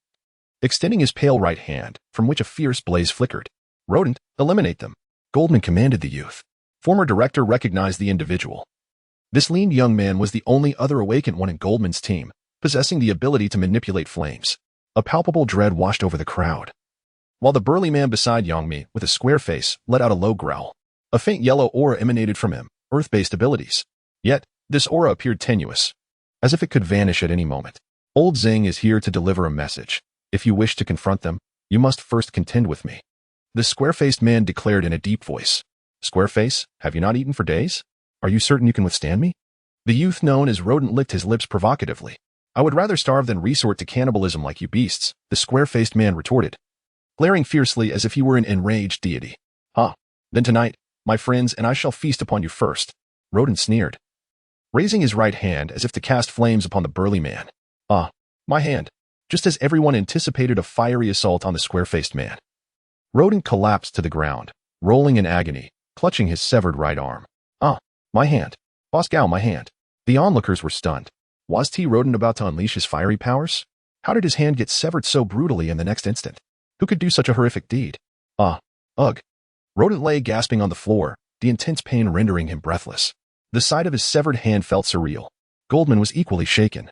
extending his pale right hand, from which a fierce blaze flickered. "Rodent, eliminate them," Goldman commanded the youth. Former director recognized the individual. This lean young man was the only other awakened one in Goldman's team, possessing the ability to manipulate flames. A palpable dread washed over the crowd, while the burly man beside Yangmi, with a square face, let out a low growl. A faint yellow aura emanated from him, earth-based abilities. Yet, this aura appeared tenuous, as if it could vanish at any moment. Old Zing is here to deliver a message. If you wish to confront them, you must first contend with me. The square-faced man declared in a deep voice. Squareface, have you not eaten for days? Are you certain you can withstand me? The youth known as Rodent licked his lips provocatively. I would rather starve than resort to cannibalism like you beasts, the square-faced man retorted, glaring fiercely as if he were an enraged deity. Ah, then tonight, my friends and I shall feast upon you first, Rodent sneered, raising his right hand as if to cast flames upon the burly man. Ah, my hand, just as everyone anticipated a fiery assault on the square-faced man. Rodent collapsed to the ground, rolling in agony, clutching his severed right arm. Ah, my hand. Boss Gao, my hand. The onlookers were stunned. Was T. Rodent about to unleash his fiery powers? How did his hand get severed so brutally in the next instant? Who could do such a horrific deed? Ah, ugh. Rodent lay gasping on the floor, the intense pain rendering him breathless. The sight of his severed hand felt surreal. Goldman was equally shaken,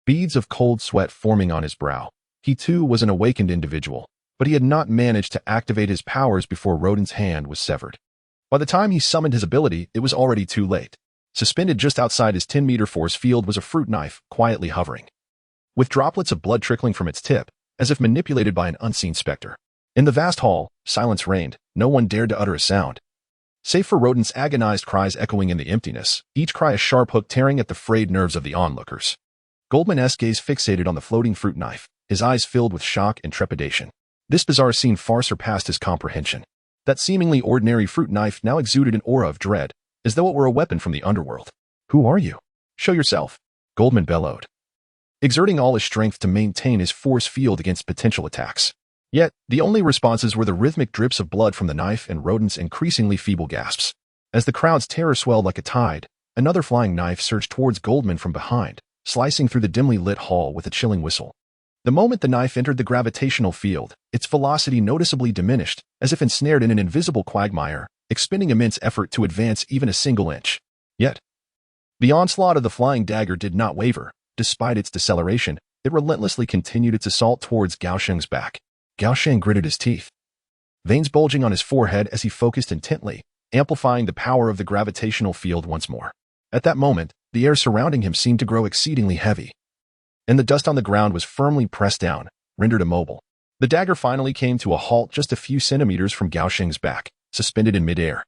beads of cold sweat forming on his brow. He too was an awakened individual, but he had not managed to activate his powers before Rodent's hand was severed. By the time he summoned his ability, it was already too late. Suspended just outside his 10-meter force field was a fruit knife, quietly hovering, with droplets of blood trickling from its tip, as if manipulated by an unseen specter. In the vast hall, silence reigned. No one dared to utter a sound, save for Rodent's agonized cries echoing in the emptiness, each cry a sharp hook tearing at the frayed nerves of the onlookers. Goldman's gaze fixated on the floating fruit knife, his eyes filled with shock and trepidation. This bizarre scene far surpassed his comprehension. That seemingly ordinary fruit knife now exuded an aura of dread, as though it were a weapon from the underworld. Who are you? Show yourself, Goldman bellowed, exerting all his strength to maintain his force field against potential attacks. Yet, the only responses were the rhythmic drips of blood from the knife and Rodent's increasingly feeble gasps. As the crowd's terror swelled like a tide, another flying knife surged towards Goldman from behind, slicing through the dimly lit hall with a chilling whistle. The moment the knife entered the gravitational field, its velocity noticeably diminished, as if ensnared in an invisible quagmire, expending immense effort to advance even a single inch. Yet, the onslaught of the flying dagger did not waver. Despite its deceleration, it relentlessly continued its assault towards Gao Sheng's back. Gao Sheng gritted his teeth, veins bulging on his forehead as he focused intently, amplifying the power of the gravitational field once more. At that moment, the air surrounding him seemed to grow exceedingly heavy, and the dust on the ground was firmly pressed down, rendered immobile. The dagger finally came to a halt just a few centimeters from Gao Sheng's back, suspended in midair,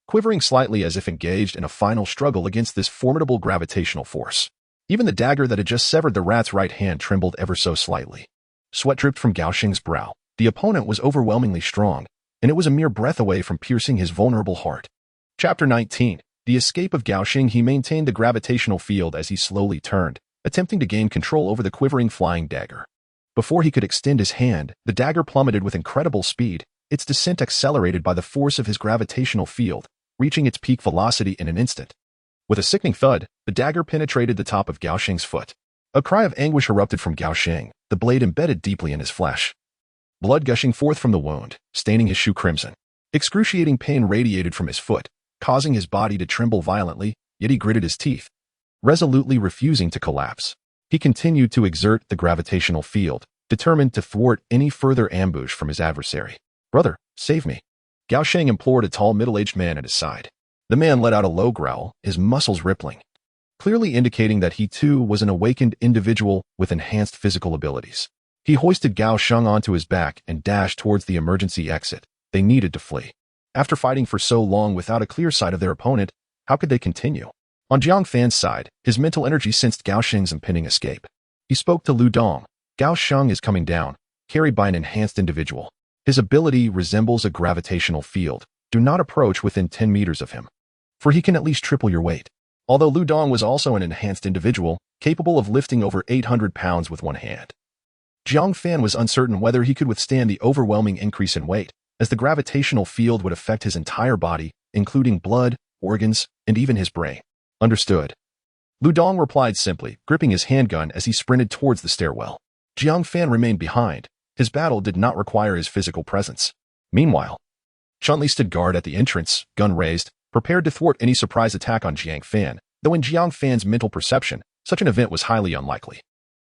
quivering slightly as if engaged in a final struggle against this formidable gravitational force. Even the dagger that had just severed the rat's right hand trembled ever so slightly. Sweat dripped from Gao Sheng's brow. The opponent was overwhelmingly strong, and it was a mere breath away from piercing his vulnerable heart. Chapter 19. The escape of Gao Sheng. He maintained the gravitational field as he slowly turned, attempting to gain control over the quivering flying dagger. Before he could extend his hand, the dagger plummeted with incredible speed, its descent accelerated by the force of his gravitational field, reaching its peak velocity in an instant. With a sickening thud, the dagger penetrated the top of Gao Sheng's foot. A cry of anguish erupted from Gao Sheng, the blade embedded deeply in his flesh, blood gushing forth from the wound, staining his shoe crimson. Excruciating pain radiated from his foot, causing his body to tremble violently, yet he gritted his teeth, resolutely refusing to collapse. He continued to exert the gravitational field, determined to thwart any further ambush from his adversary. "Brother, save me," Gao Sheng implored a tall middle-aged man at his side. The man let out a low growl, his muscles rippling, clearly indicating that he too was an awakened individual with enhanced physical abilities. He hoisted Gao Sheng onto his back and dashed towards the emergency exit. They needed to flee. After fighting for so long without a clear sight of their opponent, how could they continue? On Jiang Fan's side, his mental energy sensed Gao Sheng's impending escape. He spoke to Lu Dong. Gao Sheng is coming down, carried by an enhanced individual. His ability resembles a gravitational field. Do not approach within 10 meters of him, for he can at least triple your weight. Although Lu Dong was also an enhanced individual, capable of lifting over 800 pounds with one hand, Jiang Fan was uncertain whether he could withstand the overwhelming increase in weight, as the gravitational field would affect his entire body, including blood, organs, and even his brain. Understood. Lu Dong replied simply, gripping his handgun as he sprinted towards the stairwell. Jiang Fan remained behind. His battle did not require his physical presence. Meanwhile, Chun-Li stood guard at the entrance, gun raised, prepared to thwart any surprise attack on Jiang Fan, though in Jiang Fan's mental perception, such an event was highly unlikely.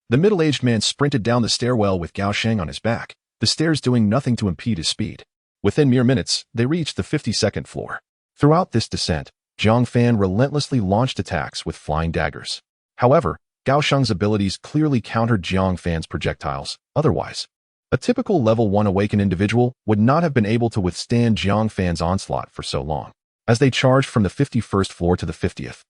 The middle-aged man sprinted down the stairwell with Gao Sheng on his back, the stairs doing nothing to impede his speed. Within mere minutes, they reached the 52nd floor. Throughout this descent, Jiang Fan relentlessly launched attacks with flying daggers. However, Gao Sheng's abilities clearly countered Jiang Fan's projectiles. Otherwise, a typical level 1 awakened individual would not have been able to withstand Jiang Fan's onslaught for so long. As they charged from the 51st floor to the 50th,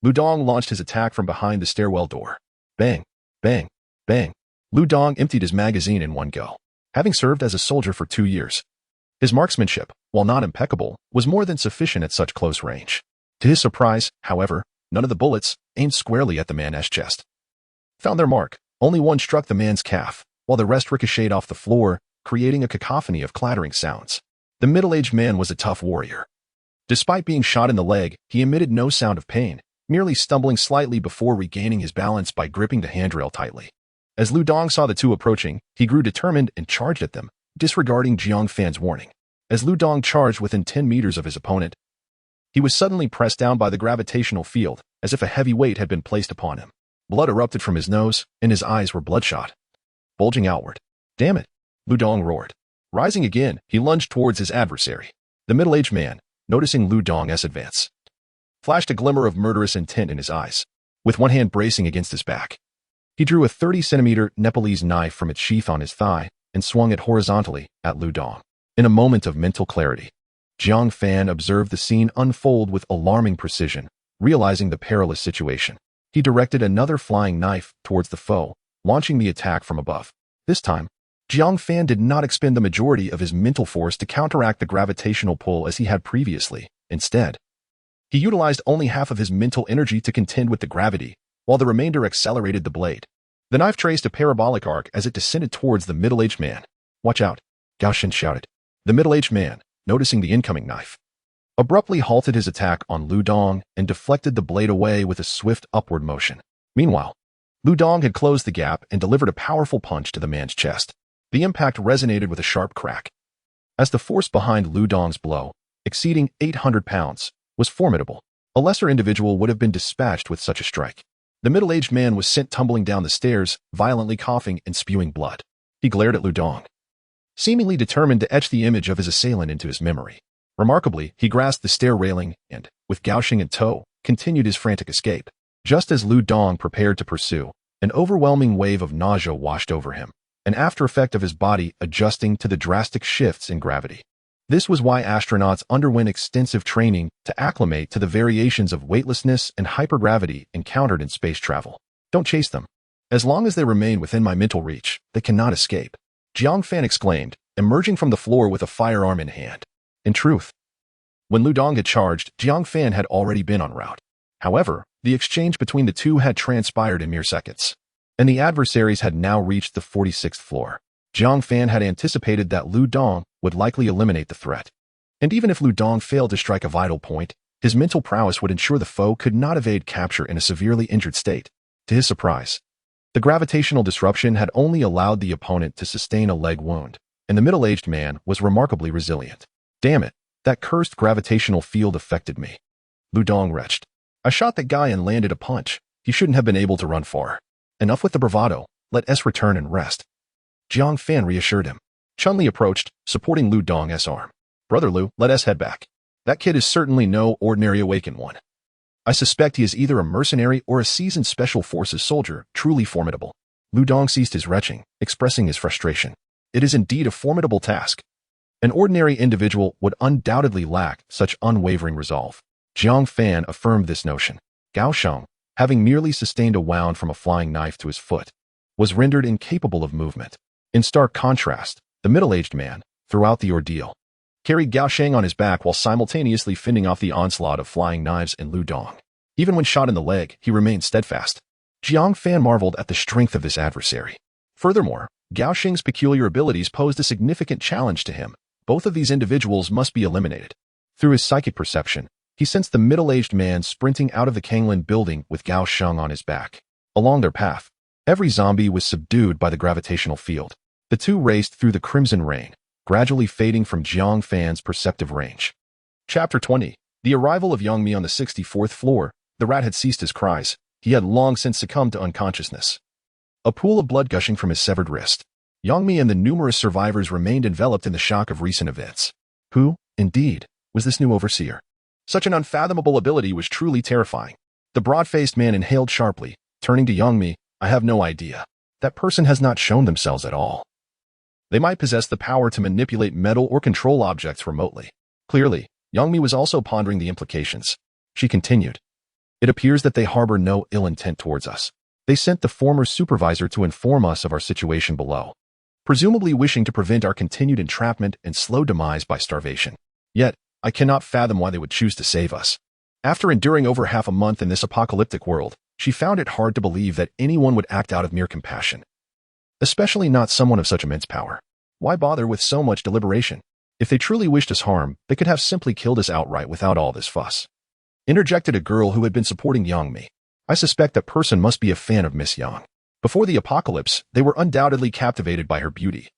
Lu Dong launched his attack from behind the stairwell door. Bang, bang, bang. Lu Dong emptied his magazine in one go. Having served as a soldier for 2 years, his marksmanship, while not impeccable, was more than sufficient at such close range. To his surprise, however, none of the bullets, aimed squarely at the man's chest, found their mark. Only one struck the man's calf, while the rest ricocheted off the floor, creating a cacophony of clattering sounds. The middle-aged man was a tough warrior. Despite being shot in the leg, he emitted no sound of pain, merely stumbling slightly before regaining his balance by gripping the handrail tightly. As Lu Dong saw the two approaching, he grew determined and charged at them, disregarding Jiang Fan's warning. As Lu Dong charged within 10 meters of his opponent, he was suddenly pressed down by the gravitational field, as if a heavy weight had been placed upon him. Blood erupted from his nose, and his eyes were bloodshot, bulging outward. Damn it! Lu Dong roared. Rising again, he lunged towards his adversary. The middle-aged man, noticing Lu Dong's advance, flashed a glimmer of murderous intent in his eyes. With one hand bracing against his back, he drew a 30-centimeter Nepalese knife from its sheath on his thigh and swung it horizontally at Lu Dong. In a moment of mental clarity, Jiang Fan observed the scene unfold with alarming precision. Realizing the perilous situation, he directed another flying knife towards the foe, launching the attack from above. This time, Jiang Fan did not expend the majority of his mental force to counteract the gravitational pull as he had previously. Instead, he utilized only half of his mental energy to contend with the gravity, while the remainder accelerated the blade. The knife traced a parabolic arc as it descended towards the middle-aged man. Watch out, Gao Shen shouted. The middle-aged man, noticing the incoming knife, abruptly halted his attack on Lu Dong and deflected the blade away with a swift upward motion. Meanwhile, Lu Dong had closed the gap and delivered a powerful punch to the man's chest. The impact resonated with a sharp crack. As the force behind Lu Dong's blow, exceeding 800 pounds, was formidable, a lesser individual would have been dispatched with such a strike. The middle-aged man was sent tumbling down the stairs, violently coughing and spewing blood. He glared at Lu Dong, seemingly determined to etch the image of his assailant into his memory. Remarkably, he grasped the stair railing and, with Gao Sheng in tow, continued his frantic escape. Just as Lu Dong prepared to pursue, an overwhelming wave of nausea washed over him, an after effect of his body adjusting to the drastic shifts in gravity. This was why astronauts underwent extensive training to acclimate to the variations of weightlessness and hypergravity encountered in space travel. Don't chase them. As long as they remain within my mental reach, they cannot escape, Jiang Fan exclaimed, emerging from the floor with a firearm in hand. In truth, when Lu Dong had charged, Jiang Fan had already been en route. However, the exchange between the two had transpired in mere seconds, and the adversaries had now reached the 46th floor. Jiang Fan had anticipated that Lu Dong would likely eliminate the threat. And even if Lu Dong failed to strike a vital point, his mental prowess would ensure the foe could not evade capture in a severely injured state. To his surprise, the gravitational disruption had only allowed the opponent to sustain a leg wound, and the middle-aged man was remarkably resilient. Damn it, that cursed gravitational field affected me, Lu Dong retched. I shot that guy and landed a punch. He shouldn't have been able to run far. Enough with the bravado, let us return and rest, Jiang Fan reassured him. Chun-Li approached, supporting Lu Dong's arm. Brother Lu, let us head back. That kid is certainly no ordinary awakened one. I suspect he is either a mercenary or a seasoned special forces soldier, truly formidable. Lu Dong ceased his retching, expressing his frustration. It is indeed a formidable task. An ordinary individual would undoubtedly lack such unwavering resolve. Jiang Fan affirmed this notion. Gao Sheng, having merely sustained a wound from a flying knife to his foot, was rendered incapable of movement. In stark contrast, the middle-aged man, throughout the ordeal, carried Gao Sheng on his back while simultaneously fending off the onslaught of flying knives and Lu Dong. Even when shot in the leg, he remained steadfast. Jiang Fan marveled at the strength of this adversary. Furthermore, Gao Sheng's peculiar abilities posed a significant challenge to him. Both of these individuals must be eliminated. Through his psychic perception, He sensed the middle-aged man sprinting out of the Kanglin building with Gao Sheng on his back. Along their path, every zombie was subdued by the gravitational field. The two raced through the crimson rain, gradually fading from Jiang Fan's perceptive range. Chapter 20. The arrival of Yang Mi on the 64th floor. The rat had ceased his cries. He had long since succumbed to unconsciousness. A pool of blood gushing from his severed wrist. Yang Mi and the numerous survivors remained enveloped in the shock of recent events. Who, indeed, was this new overseer? Such an unfathomable ability was truly terrifying. The broad-faced man inhaled sharply, turning to Yang Mi. I have no idea. That person has not shown themselves at all. They might possess the power to manipulate metal or control objects remotely. Clearly, Yang Mi was also pondering the implications. She continued. It appears that they harbor no ill intent towards us. They sent the former supervisor to inform us of our situation below, presumably wishing to prevent our continued entrapment and slow demise by starvation. Yet, I cannot fathom why they would choose to save us. After enduring over half a month in this apocalyptic world, she found it hard to believe that anyone would act out of mere compassion. Especially not someone of such immense power. Why bother with so much deliberation? If they truly wished us harm, they could have simply killed us outright without all this fuss. Interjected a girl who had been supporting Yang Mi. I suspect that person must be a fan of Miss Yang. Before the apocalypse, they were undoubtedly captivated by her beauty.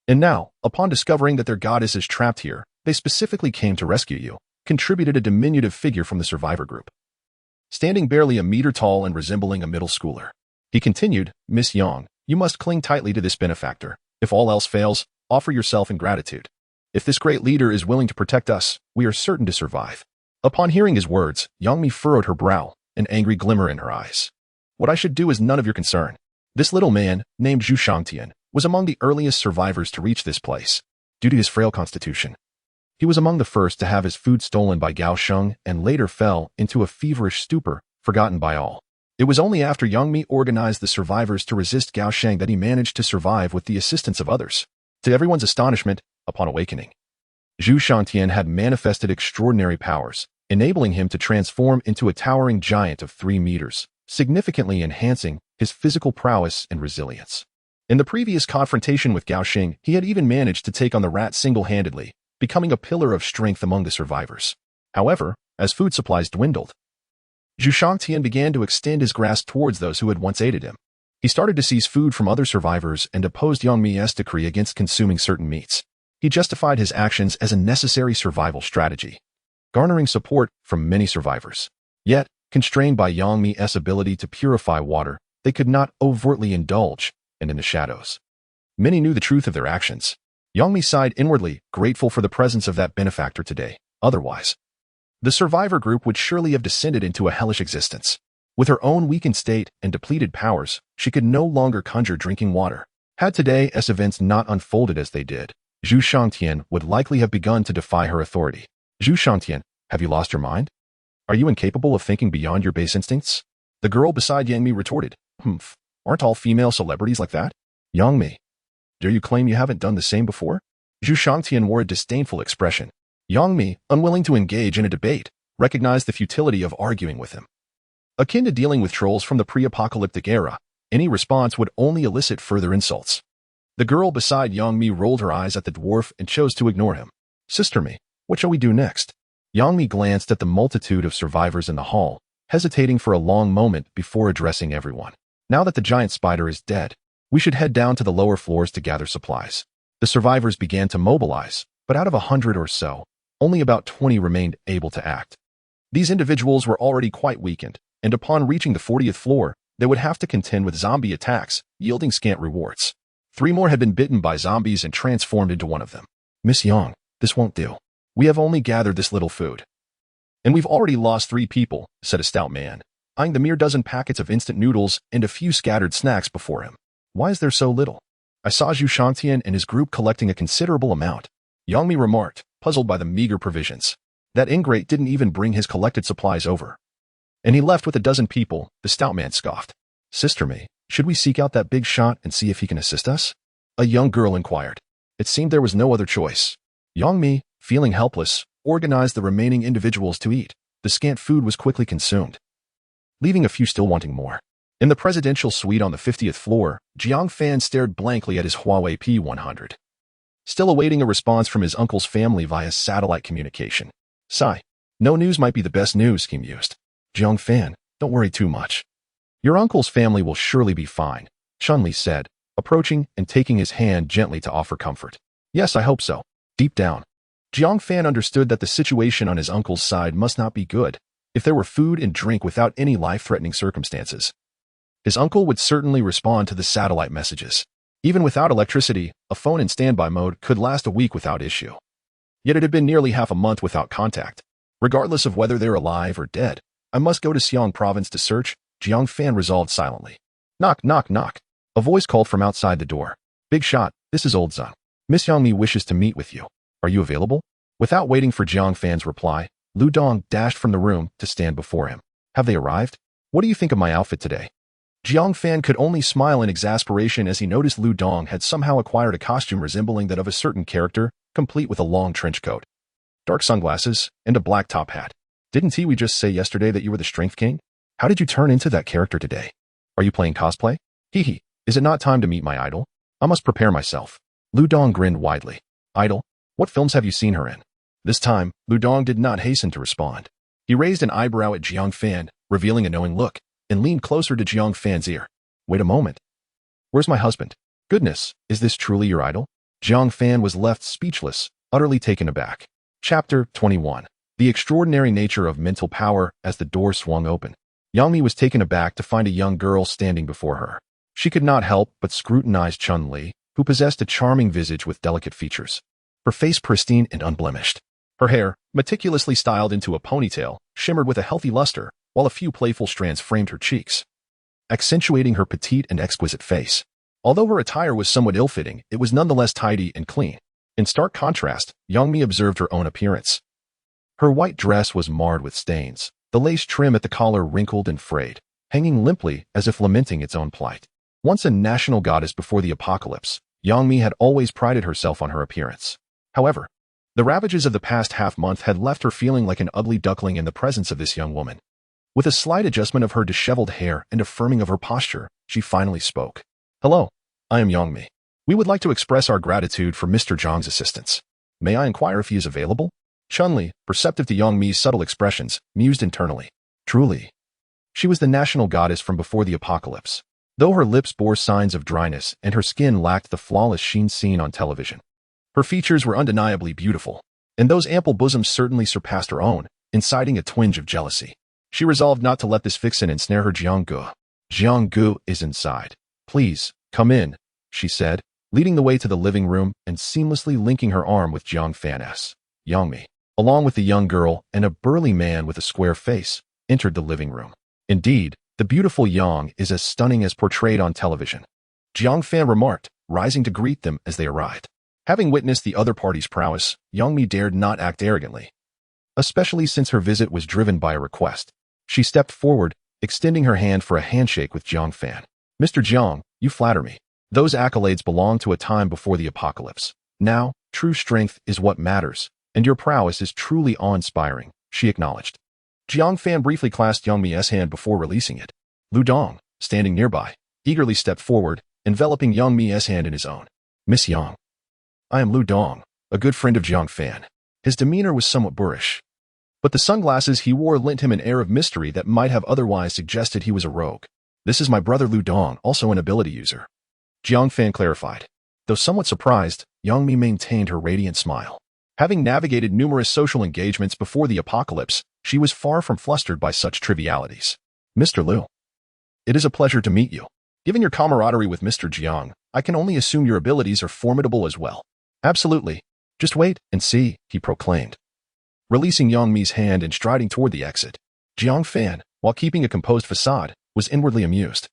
And now, upon discovering that their goddess is trapped here, they specifically came to rescue you, contributed a diminutive figure from the survivor group. Standing barely a meter tall and resembling a middle schooler. He continued, Miss Yang, you must cling tightly to this benefactor. If all else fails, offer yourself in gratitude. If this great leader is willing to protect us, we are certain to survive. Upon hearing his words, Yang Mi furrowed her brow, an angry glimmer in her eyes. What I should do is none of your concern. This little man, named Zhu Shangtian, was among the earliest survivors to reach this place, due to his frail constitution. He was among the first to have his food stolen by Gao Sheng and later fell into a feverish stupor, forgotten by all. It was only after Yang Mi organized the survivors to resist Gao Sheng that he managed to survive with the assistance of others. To everyone's astonishment, upon awakening, Zhu Shangtian had manifested extraordinary powers, enabling him to transform into a towering giant of 3 meters, significantly enhancing his physical prowess and resilience. In the previous confrontation with Gao Sheng, he had even managed to take on the rat single-handedly, becoming a pillar of strength among the survivors. However, as food supplies dwindled, Zhu Shangtian began to extend his grasp towards those who had once aided him. He started to seize food from other survivors and opposed Yang Mi's decree against consuming certain meats. He justified his actions as a necessary survival strategy, garnering support from many survivors. Yet, constrained by Yang Mi's ability to purify water, they could not overtly indulge, and in the shadows, many knew the truth of their actions. Yang Mi sighed inwardly, grateful for the presence of that benefactor today. Otherwise, the survivor group would surely have descended into a hellish existence. With her own weakened state and depleted powers, she could no longer conjure drinking water. Had today's events not unfolded as they did, Zhu Shangtian would likely have begun to defy her authority. Zhu Shangtian, have you lost your mind? Are you incapable of thinking beyond your base instincts? The girl beside Yang Mi retorted. Aren't all female celebrities like that? Yang Mi, dare you claim you haven't done the same before? Zhu Shangtian wore a disdainful expression. Yang Mi, unwilling to engage in a debate, recognized the futility of arguing with him. Akin to dealing with trolls from the pre-apocalyptic era, any response would only elicit further insults. The girl beside Yang Mi rolled her eyes at the dwarf and chose to ignore him. Sister Mi, what shall we do next? Yang Mi glanced at the multitude of survivors in the hall, hesitating for a long moment before addressing everyone. Now that the giant spider is dead, we should head down to the lower floors to gather supplies. The survivors began to mobilize, but out of 100 or so, only about 20 remained able to act. These individuals were already quite weakened, and upon reaching the 40th floor, they would have to contend with zombie attacks, yielding scant rewards. 3 more had been bitten by zombies and transformed into one of them. Miss Yang, this won't do. We have only gathered this little food. And we've already lost 3 people, said a stout man, eyeing the mere dozen packets of instant noodles and a few scattered snacks before him. Why is there so little? I saw Zhu Shangtian and his group collecting a considerable amount. Yang Mi remarked, puzzled by the meager provisions. That ingrate didn't even bring his collected supplies over. And he left with a dozen people, the stout man scoffed. Sister Mi, should we seek out that big shot and see if he can assist us? A young girl inquired. It seemed there was no other choice. Yang Mi, feeling helpless, organized the remaining individuals to eat. The scant food was quickly consumed, leaving a few still wanting more. In the presidential suite on the 50th floor, Jiang Fan stared blankly at his Huawei P100, still awaiting a response from his uncle's family via satellite communication. Sigh. No news might be the best news, he mused. Jiang Fan, don't worry too much. Your uncle's family will surely be fine, Chun-Li said, approaching and taking his hand gently to offer comfort. Yes, I hope so. Deep down, Jiang Fan understood that the situation on his uncle's side must not be good. If there were food and drink without any life-threatening circumstances, his uncle would certainly respond to the satellite messages. Even without electricity, a phone in standby mode could last a week without issue. Yet it had been nearly half a month without contact. Regardless of whether they're alive or dead, I must go to Xiang province to search, Jiang Fan resolved silently. Knock, knock, knock. A voice called from outside the door. Big shot, this is Old Zun. Miss Yangmi wishes to meet with you. Are you available? Without waiting for Jiang Fan's reply, Lu Dong dashed from the room to stand before him. Have they arrived? What do you think of my outfit today? Jiang Fan could only smile in exasperation as he noticed Lu Dong had somehow acquired a costume resembling that of a certain character, complete with a long trench coat, dark sunglasses, and a black top hat. Didn't we just say yesterday that you were the Strength King? How did you turn into that character today? Are you playing cosplay? Hee hee, is it not time to meet my idol? I must prepare myself. Lu Dong grinned widely. Idol? What films have you seen her in? This time, Lu Dong did not hasten to respond. He raised an eyebrow at Jiang Fan, revealing a knowing look, and leaned closer to Jiang Fan's ear. Wait a moment. Where's my husband? Goodness, is this truly your idol? Jiang Fan was left speechless, utterly taken aback. Chapter 21. The extraordinary nature of mental power. As the door swung open, Yangmi was taken aback to find a young girl standing before her. She could not help but scrutinize Chun-Li, who possessed a charming visage with delicate features. Her face pristine and unblemished. Her hair, meticulously styled into a ponytail, shimmered with a healthy luster, while a few playful strands framed her cheeks, accentuating her petite and exquisite face. Although her attire was somewhat ill-fitting, it was nonetheless tidy and clean. In stark contrast, Yangmi observed her own appearance. Her white dress was marred with stains, the lace trim at the collar wrinkled and frayed, hanging limply as if lamenting its own plight. Once a national goddess before the apocalypse, Yangmi had always prided herself on her appearance. However, the ravages of the past half-month had left her feeling like an ugly duckling in the presence of this young woman. With a slight adjustment of her disheveled hair and a firming of her posture, she finally spoke. Hello, I am Yangmi. We would like to express our gratitude for Mr. Zhang's assistance. May I inquire if he is available? Chun-Li, perceptive to Yangmi's subtle expressions, mused internally. Truly. She was the national goddess from before the apocalypse. Though her lips bore signs of dryness and her skin lacked the flawless sheen seen on television, her features were undeniably beautiful, and those ample bosoms certainly surpassed her own, inciting a twinge of jealousy. She resolved not to let this vixen ensnare her Jianggu. Jianggu is inside. Please, come in, she said, leading the way to the living room and seamlessly linking her arm with Jiang Fan's. Yangmi, along with the young girl and a burly man with a square face, entered the living room. Indeed, the beautiful Yang is as stunning as portrayed on television, Jiang Fan remarked, rising to greet them as they arrived. Having witnessed the other party's prowess, Yangmi dared not act arrogantly, especially since her visit was driven by a request. She stepped forward, extending her hand for a handshake with Jiang Fan. Mr. Jiang, you flatter me. Those accolades belong to a time before the apocalypse. Now, true strength is what matters, and your prowess is truly awe-inspiring, she acknowledged. Jiang Fan briefly clasped Yangmi's hand before releasing it. Lu Dong, standing nearby, eagerly stepped forward, enveloping Yangmi's hand in his own. Miss Yang. I am Lu Dong, a good friend of Jiang Fan. His demeanor was somewhat boorish, but the sunglasses he wore lent him an air of mystery that might have otherwise suggested he was a rogue. This is my brother Lu Dong, also an ability user, Jiang Fan clarified. Though somewhat surprised, Yangmi maintained her radiant smile. Having navigated numerous social engagements before the apocalypse, she was far from flustered by such trivialities. Mr. Lu, it is a pleasure to meet you. Given your camaraderie with Mr. Jiang, I can only assume your abilities are formidable as well. Absolutely. Just wait and see, he proclaimed, releasing Yangmi's hand and striding toward the exit. Jiang Fan, while keeping a composed facade, was inwardly amused.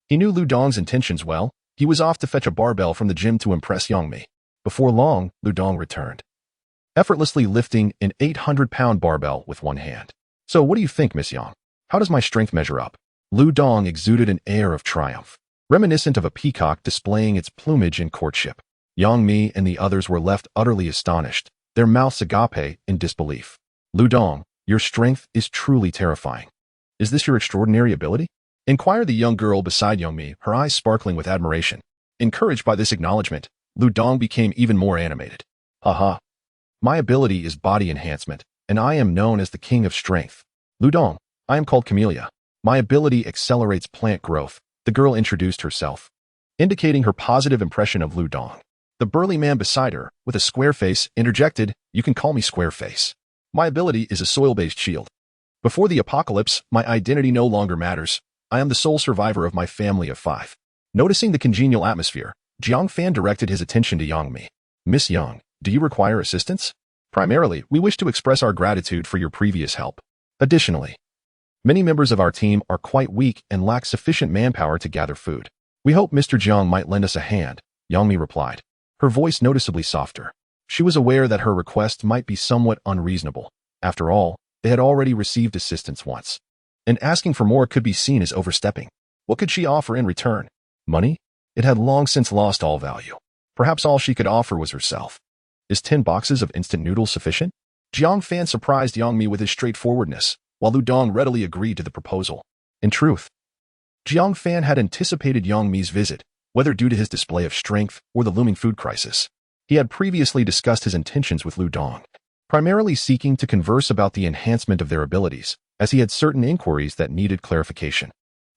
He knew Lu Dong's intentions well. He was off to fetch a barbell from the gym to impress Yangmi. Before long, Lu Dong returned, effortlessly lifting an 800-pound barbell with one hand. So what do you think, Miss Yang? How does my strength measure up? Lu Dong exuded an air of triumph, reminiscent of a peacock displaying its plumage in courtship. Yangmi and the others were left utterly astonished, their mouths agape in disbelief. Lu Dong, your strength is truly terrifying. Is this your extraordinary ability? Inquired the young girl beside Yangmi, her eyes sparkling with admiration. Encouraged by this acknowledgement, Lu Dong became even more animated. Haha. My ability is body enhancement, and I am known as the King of Strength. Ludong, I am called Camellia. My ability accelerates plant growth, the girl introduced herself, indicating her positive impression of Ludong. The burly man beside her, with a square face, interjected, "You can call me Squareface. My ability is a soil-based shield. Before the apocalypse, my identity no longer matters. I am the sole survivor of my family of 5. Noticing the congenial atmosphere, Jiang Fan directed his attention to Yang Mi. "Miss Yang, do you require assistance? Primarily, we wish to express our gratitude for your previous help. Additionally, many members of our team are quite weak and lack sufficient manpower to gather food. We hope Mr. Jiang might lend us a hand," Yang Mi replied, her voice noticeably softer. She was aware that her request might be somewhat unreasonable. After all, they had already received assistance once, and asking for more could be seen as overstepping. What could she offer in return? Money? It had long since lost all value. Perhaps all she could offer was herself. Is 10 boxes of instant noodles sufficient? Jiang Fan surprised Yang Mi with his straightforwardness, while Ludong readily agreed to the proposal. In truth, Jiang Fan had anticipated Yang Mi's visit, whether due to his display of strength or the looming food crisis. He had previously discussed his intentions with Ludong, primarily seeking to converse about the enhancement of their abilities, as he had certain inquiries that needed clarification.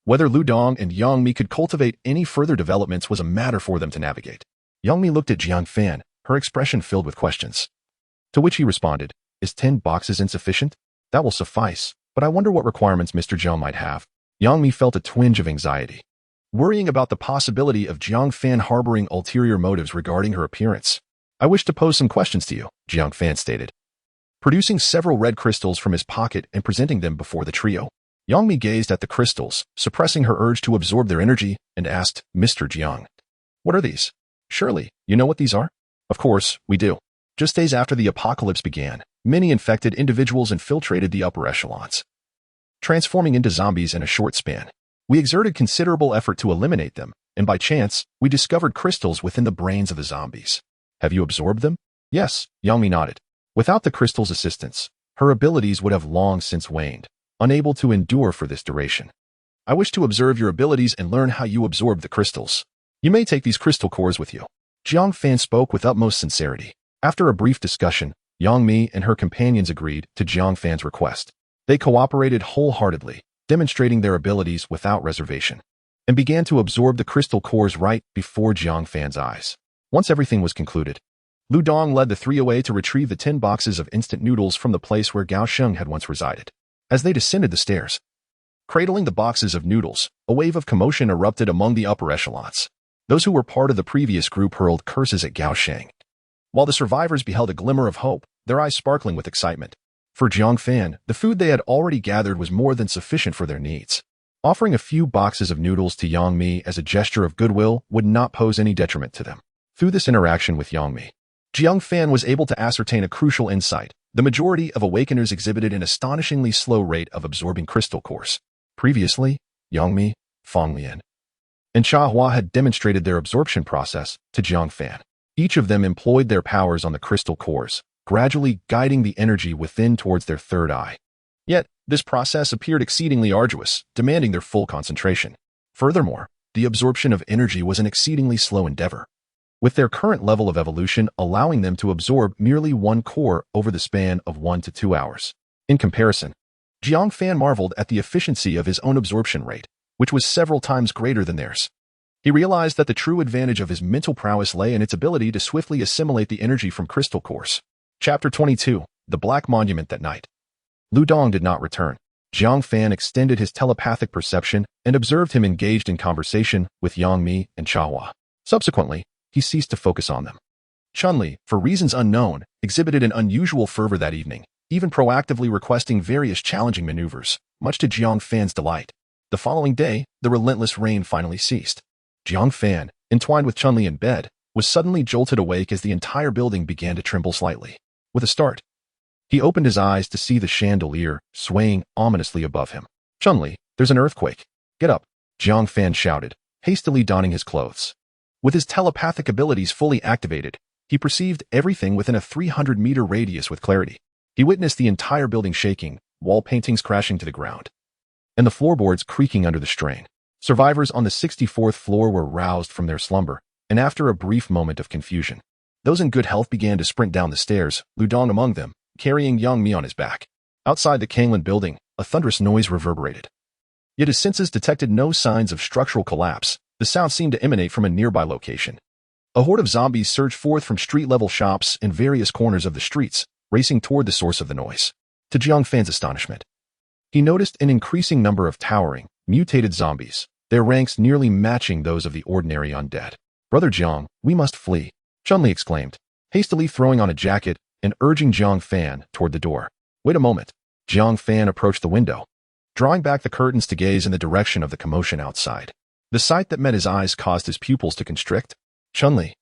Whether Ludong and Yang Mi could cultivate any further developments was a matter for them to navigate. Yang Mi looked at Jiang Fan, her expression filled with questions. To which he responded, "Is 10 boxes insufficient? That will suffice, but I wonder what requirements Mr. Jiang might have." Yang Mi felt a twinge of anxiety, worrying about the possibility of Jiang Fan harboring ulterior motives regarding her appearance. "I wish to pose some questions to you," Jiang Fan stated, producing several red crystals from his pocket and presenting them before the trio. Yang Mi gazed at the crystals, suppressing her urge to absorb their energy, and asked, "Mr. Jiang, what are these? Surely, you know what these are?" "Of course, we do. Just days after the apocalypse began, many infected individuals infiltrated the upper echelons, transforming into zombies in a short span. We exerted considerable effort to eliminate them, and by chance, we discovered crystals within the brains of the zombies." "Have you absorbed them?" "Yes," Yang Mi nodded. Without the crystal's assistance, her abilities would have long since waned, unable to endure for this duration. "I wish to observe your abilities and learn how you absorb the crystals. You may take these crystal cores with you." Jiang Fan spoke with utmost sincerity. After a brief discussion, Yang Mi and her companions agreed to Jiang Fan's request. They cooperated wholeheartedly, demonstrating their abilities without reservation, and began to absorb the crystal cores right before Jiang Fan's eyes. Once everything was concluded, Ludong led the three away to retrieve the 10 boxes of instant noodles from the place where Gao Sheng had once resided. As they descended the stairs, cradling the boxes of noodles, a wave of commotion erupted among the upper echelons. Those who were part of the previous group hurled curses at Gao Sheng, while the survivors beheld a glimmer of hope, their eyes sparkling with excitement. For Jiang Fan, the food they had already gathered was more than sufficient for their needs. Offering a few boxes of noodles to Yang Mi as a gesture of goodwill would not pose any detriment to them. Through this interaction with Yang Mi, Jiang Fan was able to ascertain a crucial insight. The majority of awakeners exhibited an astonishingly slow rate of absorbing crystal cores. Previously, Yang Mi, Feng Lian, and Xia Hua had demonstrated their absorption process to Jiang Fan. Each of them employed their powers on the crystal cores, gradually guiding the energy within towards their third eye. Yet, this process appeared exceedingly arduous, demanding their full concentration. Furthermore, the absorption of energy was an exceedingly slow endeavor, with their current level of evolution allowing them to absorb merely one core over the span of 1 to 2 hours. In comparison, Jiang Fan marveled at the efficiency of his own absorption rate, which was several times greater than theirs. He realized that the true advantage of his mental prowess lay in its ability to swiftly assimilate the energy from crystal cores. Chapter 22, The Black Monument That Night. Ludong did not return. Jiang Fan extended his telepathic perception and observed him engaged in conversation with Yang Mi and Chahua. Subsequently, he ceased to focus on them. Chun-Li, for reasons unknown, exhibited an unusual fervor that evening, even proactively requesting various challenging maneuvers, much to Jiang Fan's delight. The following day, the relentless rain finally ceased. Jiang Fan, entwined with Chun-Li in bed, was suddenly jolted awake as the entire building began to tremble slightly. With a start, he opened his eyes to see the chandelier swaying ominously above him. "Chun-Li, there's an earthquake. Get up," Jiang Fan shouted, hastily donning his clothes. With his telepathic abilities fully activated, he perceived everything within a 300-meter radius with clarity. He witnessed the entire building shaking, wall paintings crashing to the ground, and the floorboards creaking under the strain. Survivors on the 64th floor were roused from their slumber, and after a brief moment of confusion, those in good health began to sprint down the stairs, Ludong among them, carrying Yang Mi on his back. Outside the Kanglan building, a thunderous noise reverberated. Yet his senses detected no signs of structural collapse. The sound seemed to emanate from a nearby location. A horde of zombies surged forth from street-level shops and various corners of the streets, racing toward the source of the noise. To Jiang Fan's astonishment, he noticed an increasing number of towering, mutated zombies, their ranks nearly matching those of the ordinary undead. "Brother Jiang, we must flee," Chun-Li exclaimed, hastily throwing on a jacket and urging Jiang Fan toward the door. "Wait a moment." Jiang Fan approached the window, drawing back the curtains to gaze in the direction of the commotion outside. The sight that met his eyes caused his pupils to constrict. Chun-Li,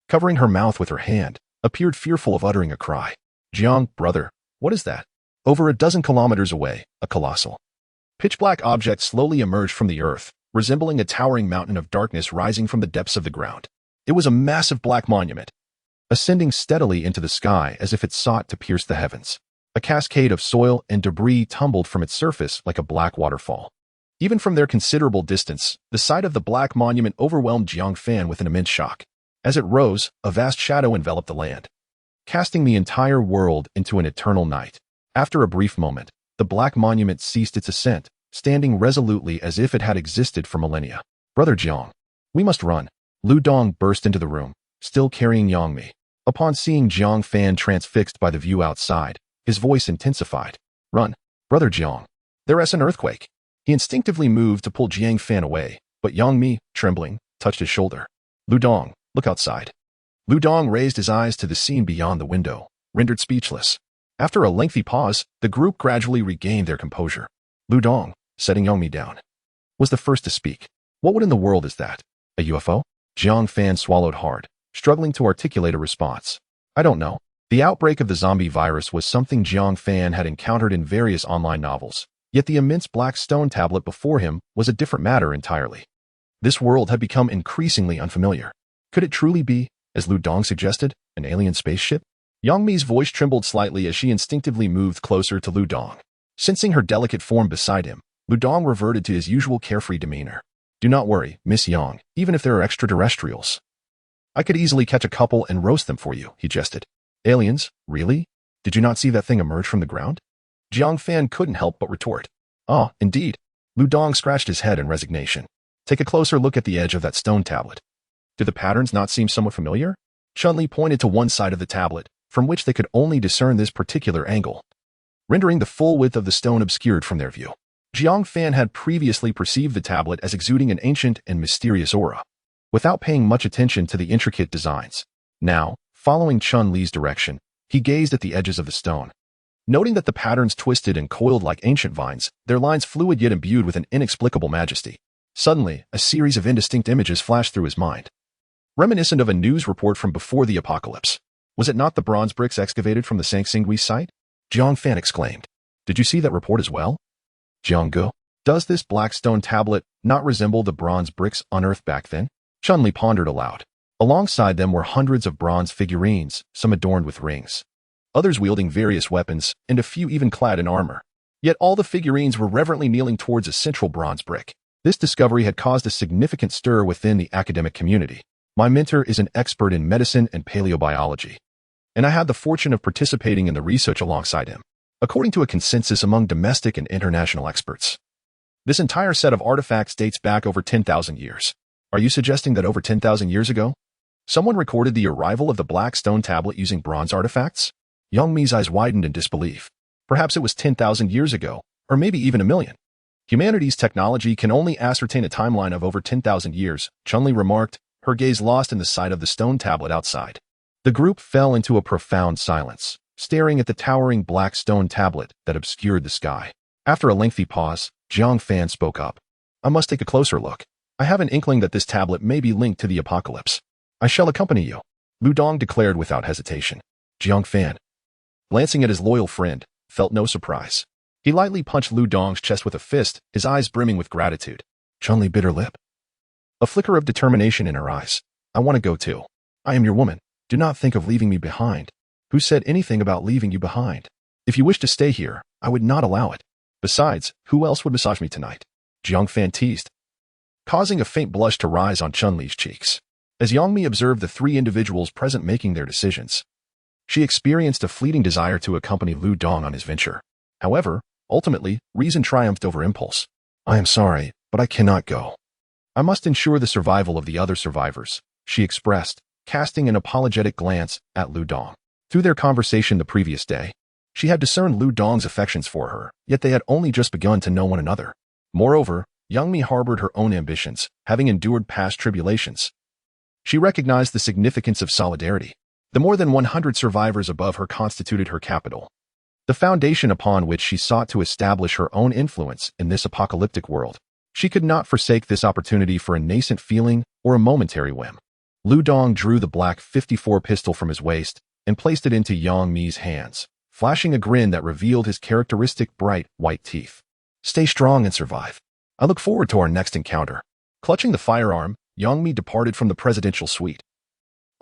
covering her mouth with her hand, appeared fearful of uttering a cry. "Jiang, brother, what is that?" Over a dozen kilometers away, a colossal, pitch-black object slowly emerged from the earth, resembling a towering mountain of darkness rising from the depths of the ground. It was a massive black monument, ascending steadily into the sky as if it sought to pierce the heavens. A cascade of soil and debris tumbled from its surface like a black waterfall. Even from their considerable distance, the sight of the black monument overwhelmed Jiang Fan with an immense shock. As it rose, a vast shadow enveloped the land, casting the entire world into an eternal night. After a brief moment, the black monument ceased its ascent, standing resolutely as if it had existed for millennia. "Brother Jiang, we must run." Lu Dong burst into the room, still carrying Yang Mi. Upon seeing Jiang Fan transfixed by the view outside, his voice intensified. "Run, Brother Jiang. There's an earthquake." He instinctively moved to pull Jiang Fan away, but Yang Mi, trembling, touched his shoulder. "Lu Dong, look outside." Lu Dong raised his eyes to the scene beyond the window, rendered speechless. After a lengthy pause, the group gradually regained their composure. Lu Dong, setting Yang Mi down, was the first to speak. "What in the world is that? A UFO?" Jiang Fan swallowed hard, struggling to articulate a response. "I don't know." The outbreak of the zombie virus was something Jiang Fan had encountered in various online novels, yet the immense black stone tablet before him was a different matter entirely. This world had become increasingly unfamiliar. Could it truly be, as Lu Dong suggested, an alien spaceship? Yang Mi's voice trembled slightly as she instinctively moved closer to Lu Dong. Sensing her delicate form beside him, Lu Dong reverted to his usual carefree demeanor. "Do not worry, Miss Yang, even if there are extraterrestrials. I could easily catch a couple and roast them for you," he jested. "Aliens? Really? Did you not see that thing emerge from the ground?" Jiang Fan couldn't help but retort. "Ah, indeed." Lu Dong scratched his head in resignation. "Take a closer look at the edge of that stone tablet. Do the patterns not seem somewhat familiar?" Chun-Li pointed to one side of the tablet, from which they could only discern this particular angle, rendering the full width of the stone obscured from their view. Jiang Fan had previously perceived the tablet as exuding an ancient and mysterious aura, without paying much attention to the intricate designs. Now, following Chun-Li's direction, he gazed at the edges of the stone. Noting that the patterns twisted and coiled like ancient vines, their lines fluid yet imbued with an inexplicable majesty. Suddenly, a series of indistinct images flashed through his mind, reminiscent of a news report from before the apocalypse. Was it not the bronze bricks excavated from the Sangsingui site? Jiang Fan exclaimed. "Did you see that report as well?" "Jianggu, does this black stone tablet not resemble the bronze bricks unearthed back then?" Chun-Li pondered aloud. Alongside them were hundreds of bronze figurines, some adorned with rings, others wielding various weapons, and a few even clad in armor. Yet all the figurines were reverently kneeling towards a central bronze brick. This discovery had caused a significant stir within the academic community. My mentor is an expert in medicine and paleobiology, and I had the fortune of participating in the research alongside him. According to a consensus among domestic and international experts, this entire set of artifacts dates back over 10,000 years. Are you suggesting that over 10,000 years ago, someone recorded the arrival of the black stone tablet using bronze artifacts? Yang Mi's eyes widened in disbelief. Perhaps it was 10,000 years ago, or maybe even a million. Humanity's technology can only ascertain a timeline of over 10,000 years, Chun-Li remarked, her gaze lost in the sight of the stone tablet outside. The group fell into a profound silence, staring at the towering black stone tablet that obscured the sky. After a lengthy pause, Jiang Fan spoke up. "I must take a closer look. I have an inkling that this tablet may be linked to the apocalypse. I shall accompany you," Lu Dong declared without hesitation. Jiang Fan, glancing at his loyal friend, felt no surprise. He lightly punched Lu Dong's chest with a fist, his eyes brimming with gratitude. Chun-Li bit her lip, a flicker of determination in her eyes. "I want to go too. I am your woman. Do not think of leaving me behind." "Who said anything about leaving you behind? If you wish to stay here, I would not allow it. Besides, who else would massage me tonight?" Jiang Fan teased, causing a faint blush to rise on Chun-Li's cheeks. As Yang Mi observed the three individuals present making their decisions, She experienced a fleeting desire to accompany Lu Dong on his venture. However, ultimately, reason triumphed over impulse. "I am sorry, but I cannot go. I must ensure the survival of the other survivors," she expressed, casting an apologetic glance at Lu Dong. Through their conversation the previous day, she had discerned Lu Dong's affections for her, yet they had only just begun to know one another. Moreover, Yang Mi harbored her own ambitions, having endured past tribulations. She recognized the significance of solidarity. The more than 100 survivors above her constituted her capital, the foundation upon which she sought to establish her own influence in this apocalyptic world. She could not forsake this opportunity for a nascent feeling or a momentary whim. Lu Dong drew the black 54 pistol from his waist and placed it into Yang Mi's hands, flashing a grin that revealed his characteristic bright white teeth. "Stay strong and survive. I look forward to our next encounter." Clutching the firearm, Yang Mi departed from the presidential suite,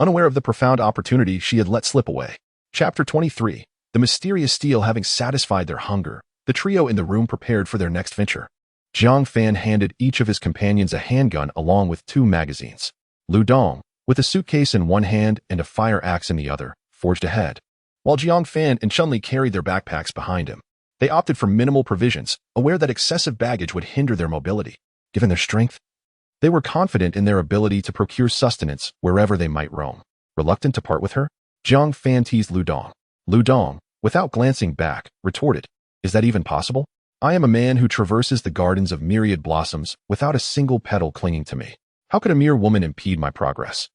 unaware of the profound opportunity she had let slip away. Chapter 23. The mysterious steel having satisfied their hunger, the trio in the room prepared for their next venture. Jiang Fan handed each of his companions a handgun along with 2 magazines. Lu Dong, with a suitcase in one hand and a fire axe in the other, forged ahead, while Jiang Fan and Chun-Li carried their backpacks behind him. They opted for minimal provisions, aware that excessive baggage would hinder their mobility. Given their strength, they were confident in their ability to procure sustenance wherever they might roam. Reluctant to part with her, Jiang Fan teased Lu Dong. Lu Dong, without glancing back, retorted, "Is that even possible? I am a man who traverses the gardens of myriad blossoms without a single petal clinging to me. How could a mere woman impede my progress?"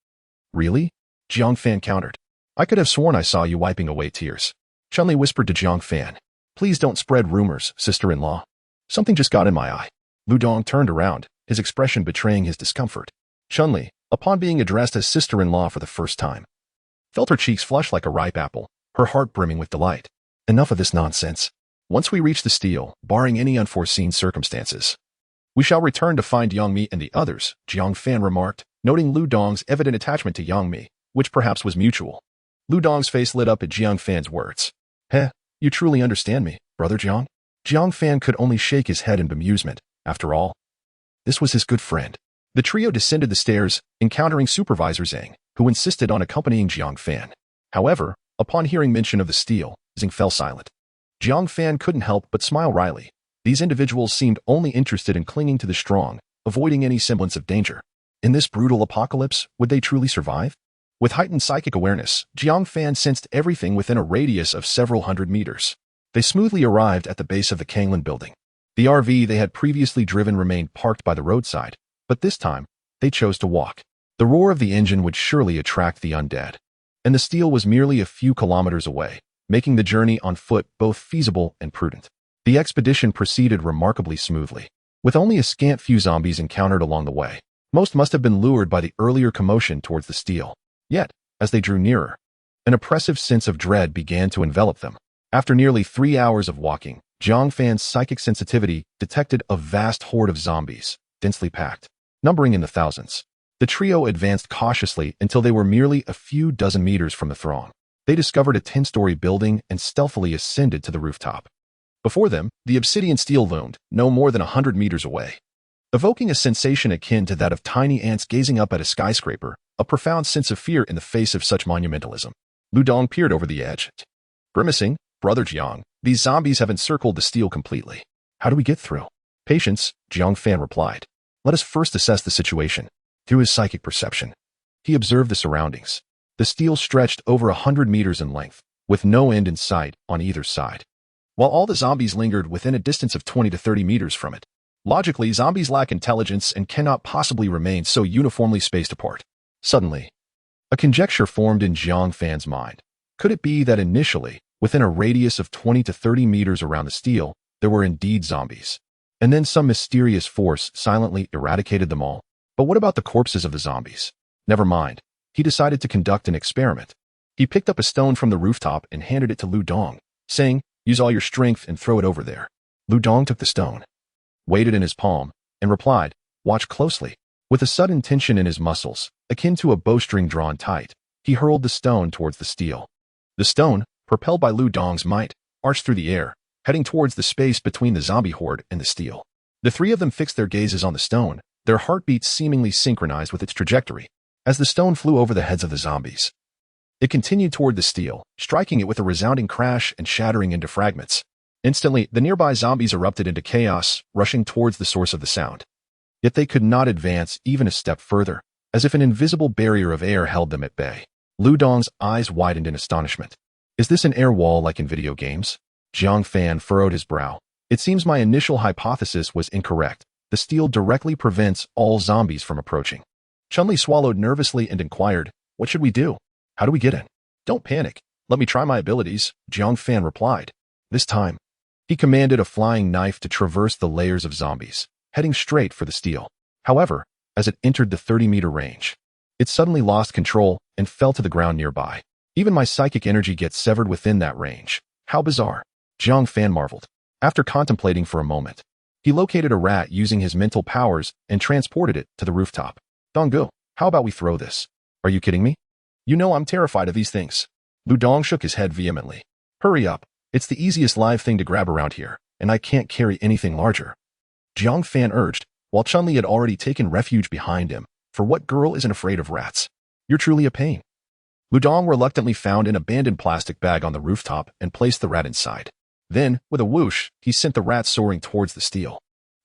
"Really?" Jiang Fan countered. "I could have sworn I saw you wiping away tears." Chun-Li whispered to Jiang Fan, "Please don't spread rumors, sister-in-law. Something just got in my eye." Lu Dong turned around, his expression betraying his discomfort. Chun-Li, upon being addressed as sister-in-law for the first time, felt her cheeks flush like a ripe apple, her heart brimming with delight. "Enough of this nonsense. Once we reach the steel, barring any unforeseen circumstances, we shall return to find Yang Mi and the others," Jiang Fan remarked, noting Lu Dong's evident attachment to Yang Mi, which perhaps was mutual. Lu Dong's face lit up at Jiang Fan's words. "Heh, you truly understand me, brother Jiang?" Jiang Fan could only shake his head in bemusement. After all, this was his good friend. The trio descended the stairs, encountering Supervisor Zhang, who insisted on accompanying Jiang Fan. However, upon hearing mention of the steel, Zhang fell silent. Jiang Fan couldn't help but smile wryly. These individuals seemed only interested in clinging to the strong, avoiding any semblance of danger. In this brutal apocalypse, would they truly survive? With heightened psychic awareness, Jiang Fan sensed everything within a radius of several hundred meters. They smoothly arrived at the base of the Kanglan building. The RV they had previously driven remained parked by the roadside, but this time, they chose to walk. The roar of the engine would surely attract the undead, and the steel was merely a few kilometers away, making the journey on foot both feasible and prudent. The expedition proceeded remarkably smoothly, with only a scant few zombies encountered along the way. Most must have been lured by the earlier commotion towards the steel. Yet, as they drew nearer, an oppressive sense of dread began to envelop them. After nearly 3 hours of walking, Jiang Fan's psychic sensitivity detected a vast horde of zombies, densely packed, numbering in the thousands. The trio advanced cautiously until they were merely a few dozen meters from the throng. They discovered a 10-story building and stealthily ascended to the rooftop. Before them, the obsidian steel loomed, no more than 100 meters away, evoking a sensation akin to that of tiny ants gazing up at a skyscraper, a profound sense of fear in the face of such monumentalism. Lu Dong peered over the edge. Grimacing, "Brother Jiang, these zombies have encircled the steel completely. How do we get through?" "Patience," Jiang Fan replied. "Let us first assess the situation." Through his psychic perception, he observed the surroundings. The steel stretched over 100 meters in length, with no end in sight on either side, while all the zombies lingered within a distance of 20 to 30 meters from it. Logically, zombies lack intelligence and cannot possibly remain so uniformly spaced apart. Suddenly, a conjecture formed in Jiang Fan's mind. Could it be that initially, within a radius of 20 to 30 meters around the steel, there were indeed zombies, and then some mysterious force silently eradicated them all? But what about the corpses of the zombies? Never mind. He decided to conduct an experiment. He picked up a stone from the rooftop and handed it to Lu Dong, saying, "Use all your strength and throw it over there." Lu Dong took the stone, weighed it in his palm, and replied, "Watch closely." With a sudden tension in his muscles, akin to a bowstring drawn tight, he hurled the stone towards the steel. The stone, propelled by Lu Dong's might, arched through the air, heading towards the space between the zombie horde and the steel. The three of them fixed their gazes on the stone, their heartbeats seemingly synchronized with its trajectory. As the stone flew over the heads of the zombies, It continued toward the steel, striking it with a resounding crash and shattering into fragments. Instantly, the nearby zombies erupted into chaos, rushing towards the source of the sound. Yet they could not advance even a step further, as if an invisible barrier of air held them at bay. Lu Dong's eyes widened in astonishment. Is this an air wall like in video games? Jiang Fan furrowed his brow. It seems my initial hypothesis was incorrect. The steel directly prevents all zombies from approaching. Chun-Li swallowed nervously and inquired, what should we do? How do we get in? Don't panic. Let me try my abilities, Jiang Fan replied. This time, he commanded a flying knife to traverse the layers of zombies, heading straight for the steel. However, as it entered the 30-meter range, it suddenly lost control and fell to the ground nearby. Even my psychic energy gets severed within that range. How bizarre. Jiang Fan marveled. After contemplating for a moment, he located a rat using his mental powers and transported it to the rooftop. Donggu, how about we throw this? Are you kidding me? You know I'm terrified of these things. Lu Dong shook his head vehemently. Hurry up. It's the easiest live thing to grab around here, and I can't carry anything larger. Jiang Fan urged, while Chun-Li had already taken refuge behind him. For what girl isn't afraid of rats? You're truly a pain. Lu Dong reluctantly found an abandoned plastic bag on the rooftop and placed the rat inside. Then, with a whoosh, he sent the rat soaring towards the steel.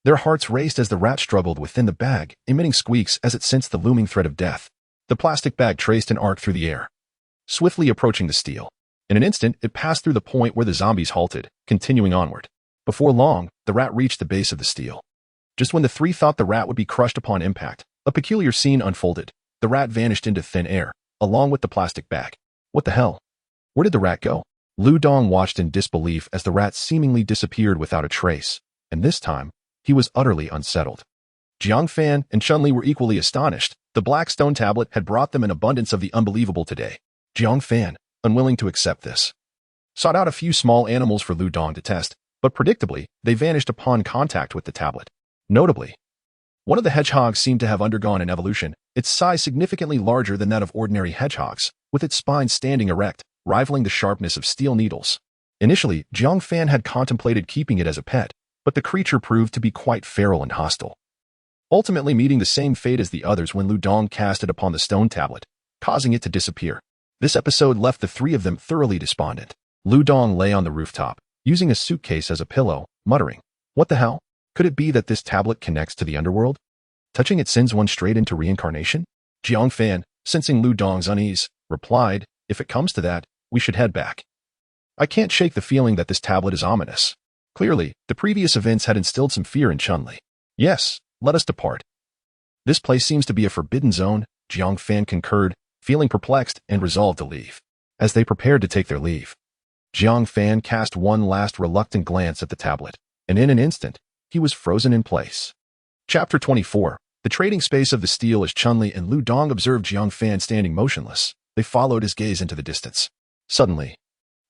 Their hearts raced as the rat struggled within the bag, emitting squeaks as it sensed the looming threat of death. The plastic bag traced an arc through the air, swiftly approaching the steel. In an instant, it passed through the point where the zombies halted, continuing onward. Before long, the rat reached the base of the steel. Just when the three thought the rat would be crushed upon impact, a peculiar scene unfolded. The rat vanished into thin air, along with the plastic bag. What the hell? Where did the rat go? Lu Dong watched in disbelief as the rat seemingly disappeared without a trace, and this time, he was utterly unsettled. Jiang Fan and Chun-Li were equally astonished. The black stone tablet had brought them an abundance of the unbelievable today. Jiang Fan, unwilling to accept this, sought out a few small animals for Lu Dong to test, but predictably, they vanished upon contact with the tablet. Notably, one of the hedgehogs seemed to have undergone an evolution, its size significantly larger than that of ordinary hedgehogs, with its spine standing erect, rivaling the sharpness of steel needles. Initially, Jiang Fan had contemplated keeping it as a pet, but the creature proved to be quite feral and hostile, ultimately meeting the same fate as the others when Lu Dong cast it upon the stone tablet, causing it to disappear. This episode left the three of them thoroughly despondent. Lu Dong lay on the rooftop, using a suitcase as a pillow, muttering, what the hell? Could it be that this tablet connects to the underworld? Touching it sends one straight into reincarnation? Jiang Fan, sensing Lu Dong's unease, replied, if it comes to that, we should head back. I can't shake the feeling that this tablet is ominous. Clearly, the previous events had instilled some fear in Chun-Li. Yes, let us depart. This place seems to be a forbidden zone, Jiang Fan concurred, feeling perplexed and resolved to leave. As they prepared to take their leave, Jiang Fan cast one last reluctant glance at the tablet, and in an instant, he was frozen in place. Chapter 24. The trading space of the steel. As Chun-Li and Lu Dong observed Jiang Fan standing motionless, they followed his gaze into the distance. Suddenly,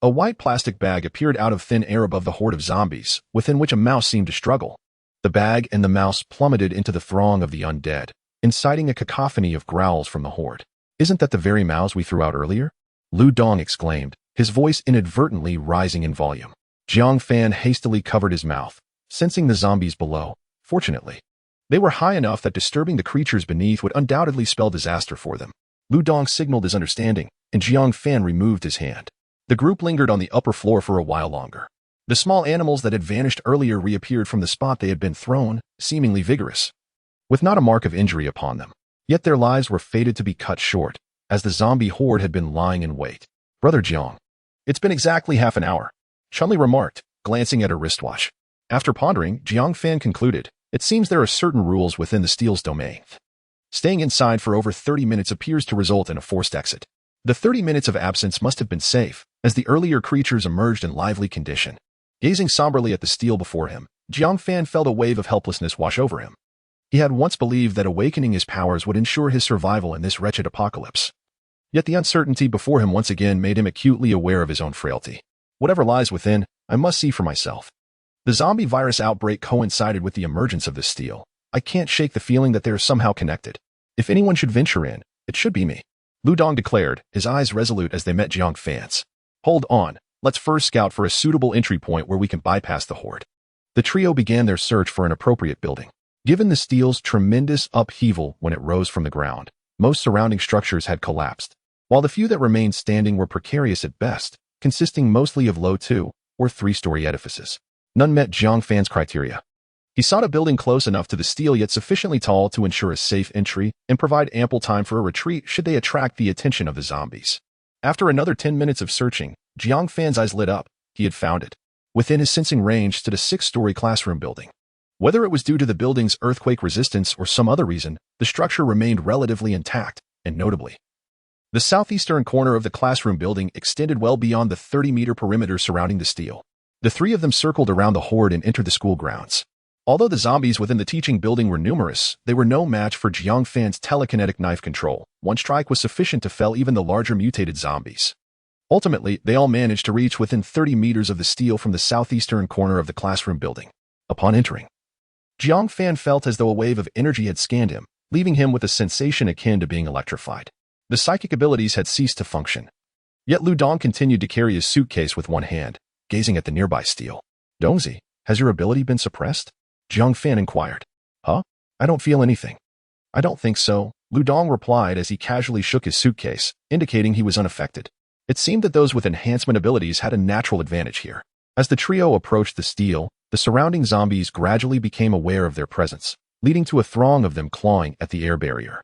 a white plastic bag appeared out of thin air above the horde of zombies, within which a mouse seemed to struggle. The bag and the mouse plummeted into the throng of the undead, inciting a cacophony of growls from the horde. Isn't that the very mouse we threw out earlier? Lu Dong exclaimed, his voice inadvertently rising in volume. Jiang Fan hastily covered his mouth, sensing the zombies below. Fortunately, they were high enough that disturbing the creatures beneath would undoubtedly spell disaster for them. Lu Dong signaled his understanding, and Jiang Fan removed his hand. The group lingered on the upper floor for a while longer. The small animals that had vanished earlier reappeared from the spot they had been thrown, seemingly vigorous, with not a mark of injury upon them. Yet their lives were fated to be cut short, as the zombie horde had been lying in wait. Brother Jiang, it's been exactly half an hour, Chun-Li remarked, glancing at her wristwatch. After pondering, Jiang Fan concluded, it seems there are certain rules within the steel's domain. Staying inside for over 30 minutes appears to result in a forced exit. The 30 minutes of absence must have been safe, as the earlier creatures emerged in lively condition. Gazing somberly at the steel before him, Jiang Fan felt a wave of helplessness wash over him. He had once believed that awakening his powers would ensure his survival in this wretched apocalypse. Yet the uncertainty before him once again made him acutely aware of his own frailty. Whatever lies within, I must see for myself. The zombie virus outbreak coincided with the emergence of this steel. I can't shake the feeling that they are somehow connected. If anyone should venture in, it should be me, Lu Dong declared, his eyes resolute as they met Jiang Fan's. Hold on, let's first scout for a suitable entry point where we can bypass the horde. The trio began their search for an appropriate building. Given the steel's tremendous upheaval when it rose from the ground, most surrounding structures had collapsed. while the few that remained standing were precarious at best, consisting mostly of low 2- or 3-story edifices. None met Jiang Fan's criteria. He sought a building close enough to the steel yet sufficiently tall to ensure a safe entry and provide ample time for a retreat should they attract the attention of the zombies. After another 10 minutes of searching, Jiang Fan's eyes lit up. He had found it. Within his sensing range stood a 6-story classroom building. Whether it was due to the building's earthquake resistance or some other reason, the structure remained relatively intact, and notably, the southeastern corner of the classroom building extended well beyond the 30-meter perimeter surrounding the steel. The three of them circled around the horde and entered the school grounds. Although the zombies within the teaching building were numerous, they were no match for Jiang Fan's telekinetic knife control. One strike was sufficient to fell even the larger mutated zombies. Ultimately, they all managed to reach within 30 meters of the steel from the southeastern corner of the classroom building. Upon entering, Jiang Fan felt as though a wave of energy had scanned him, leaving him with a sensation akin to being electrified. The psychic abilities had ceased to function. Yet Lu Dong continued to carry his suitcase with one hand, gazing at the nearby steel. Dongzi, has your ability been suppressed? Jiang Fan inquired. Huh? I don't feel anything. I don't think so, Lu Dong replied as he casually shook his suitcase, indicating he was unaffected. It seemed that those with enhancement abilities had a natural advantage here. As the trio approached the steel, the surrounding zombies gradually became aware of their presence, leading to a throng of them clawing at the air barrier.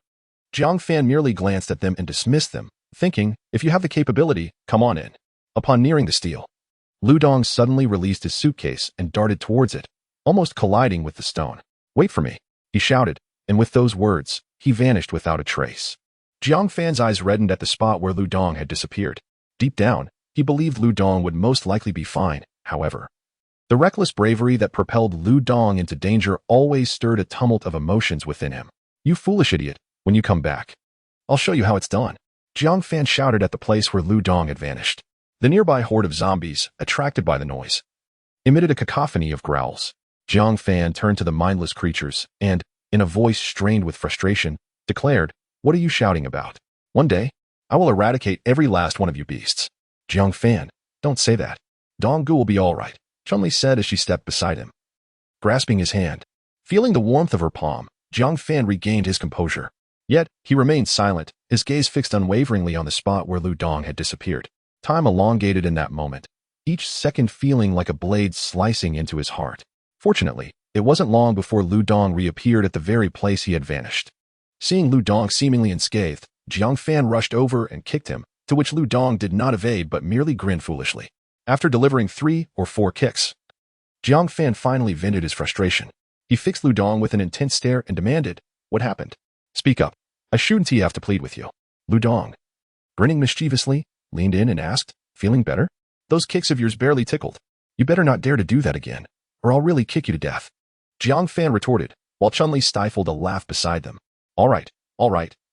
Jiang Fan merely glanced at them and dismissed them, thinking, if you have the capability, come on in. Upon nearing the steel, Lu Dong suddenly released his suitcase and darted towards it, almost colliding with the stone. Wait for me, he shouted, and with those words, he vanished without a trace. Jiang Fan's eyes reddened at the spot where Lu Dong had disappeared. Deep down, he believed Lu Dong would most likely be fine, however. The reckless bravery that propelled Lu Dong into danger always stirred a tumult of emotions within him. You foolish idiot. When you come back, I'll show you how it's done. Jiang Fan shouted at the place where Lu Dong had vanished. The nearby horde of zombies, attracted by the noise, emitted a cacophony of growls. Jiang Fan turned to the mindless creatures and, in a voice strained with frustration, declared, What are you shouting about? One day, I will eradicate every last one of you beasts. Jiang Fan, don't say that. Donggu will be all right, Chun-Li said as she stepped beside him. Grasping his hand, feeling the warmth of her palm, Jiang Fan regained his composure. Yet, he remained silent, his gaze fixed unwaveringly on the spot where Lu Dong had disappeared. Time elongated in that moment, each second feeling like a blade slicing into his heart. Fortunately, it wasn't long before Lu Dong reappeared at the very place he had vanished. Seeing Lu Dong seemingly unscathed, Jiang Fan rushed over and kicked him, to which Lu Dong did not evade but merely grinned foolishly. After delivering 3 or 4 kicks, Jiang Fan finally vented his frustration. He fixed Lu Dong with an intense stare and demanded, What happened? Speak up. I shouldn't have to plead with you. Lu Dong, grinning mischievously, leaned in and asked, Feeling better? Those kicks of yours barely tickled. You better not dare to do that again, or I'll really kick you to death. Jiang Fan retorted, while Chun-Li stifled a laugh beside them. All right,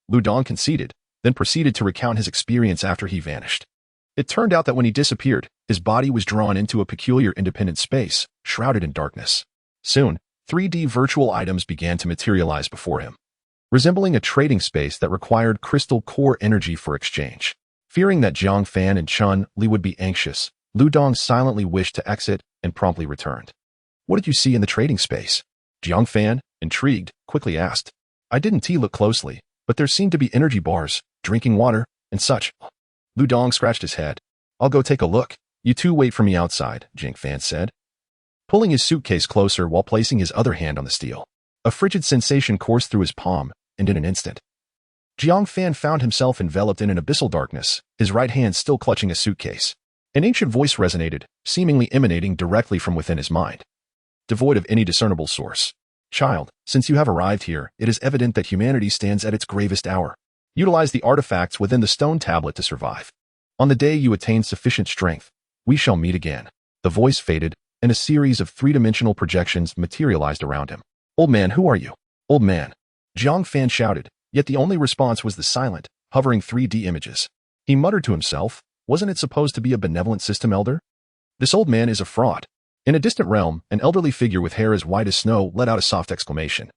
Lu Dong conceded, then proceeded to recount his experience after he vanished. It turned out that when he disappeared, his body was drawn into a peculiar independent space, shrouded in darkness. Soon, 3D virtual items began to materialize before him, resembling a trading space that required crystal core energy for exchange. Fearing that Jiang Fan and Chun-Li would be anxious, Lu Dong silently wished to exit and promptly returned. What did you see in the trading space? Jiang Fan, intrigued, quickly asked. I didn't look closely, but there seemed to be energy bars, drinking water, and such. Lu Dong scratched his head. I'll go take a look. You two wait for me outside, Jiang Fan said, pulling his suitcase closer while placing his other hand on the steel. A frigid sensation coursed through his palm, and in an instant, Jiang Fan found himself enveloped in an abyssal darkness, his right hand still clutching a suitcase. An ancient voice resonated, seemingly emanating directly from within his mind, devoid of any discernible source. Child, since you have arrived here, it is evident that humanity stands at its gravest hour. Utilize the artifacts within the stone tablet to survive. On the day you attain sufficient strength, we shall meet again. The voice faded, and a series of three-dimensional projections materialized around him. Old man, who are you? Old man, Jiang Fan shouted, yet the only response was the silent, hovering 3D images. He muttered to himself, wasn't it supposed to be a benevolent system elder? This old man is a fraud. In a distant realm, an elderly figure with hair as white as snow let out a soft exclamation,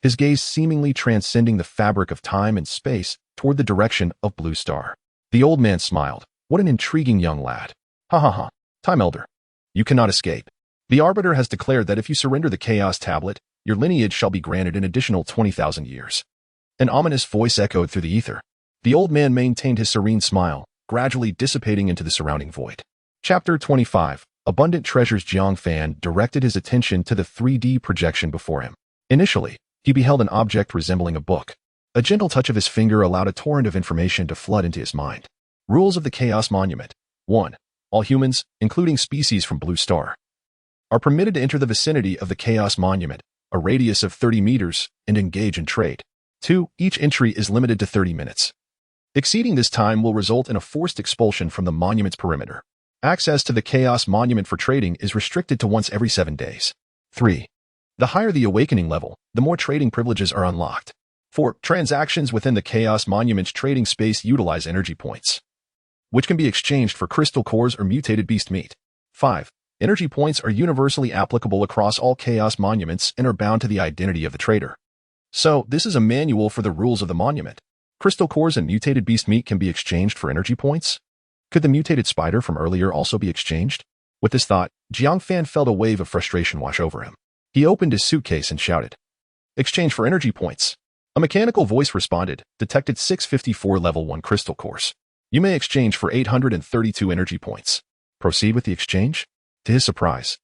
his gaze seemingly transcending the fabric of time and space toward the direction of Blue Star. The old man smiled. What an intriguing young lad. Ha ha ha. Time Elder. You cannot escape. The Arbiter has declared that if you surrender the Chaos Tablet, your lineage shall be granted an additional 20,000 years. An ominous voice echoed through the ether. The old man maintained his serene smile, gradually dissipating into the surrounding void. Chapter 25. Abundant Treasures. Jiang Fan directed his attention to the 3D projection before him. Initially, he beheld an object resembling a book. A gentle touch of his finger allowed a torrent of information to flood into his mind. Rules of the Chaos Monument. 1. All humans, including species from Blue Star, are permitted to enter the vicinity of the Chaos Monument, a radius of 30 meters, and engage in trade. 2. Each entry is limited to 30 minutes. Exceeding this time will result in a forced expulsion from the monument's perimeter. Access to the Chaos Monument for trading is restricted to once every 7 days. 3. The higher the awakening level, the more trading privileges are unlocked. 4. Transactions within the Chaos Monument's trading space utilize energy points, which can be exchanged for crystal cores or mutated beast meat. 5. Energy points are universally applicable across all Chaos Monuments and are bound to the identity of the trader. So, this is a manual for the rules of the monument. Crystal cores and mutated beast meat can be exchanged for energy points? Could the mutated spider from earlier also be exchanged? With this thought, Jiang Fan felt a wave of frustration wash over him. He opened his suitcase and shouted, "Exchange for energy points." A mechanical voice responded, "Detected 654 level 1 crystal cores. You may exchange for 832 energy points. Proceed with the exchange?" To his surprise,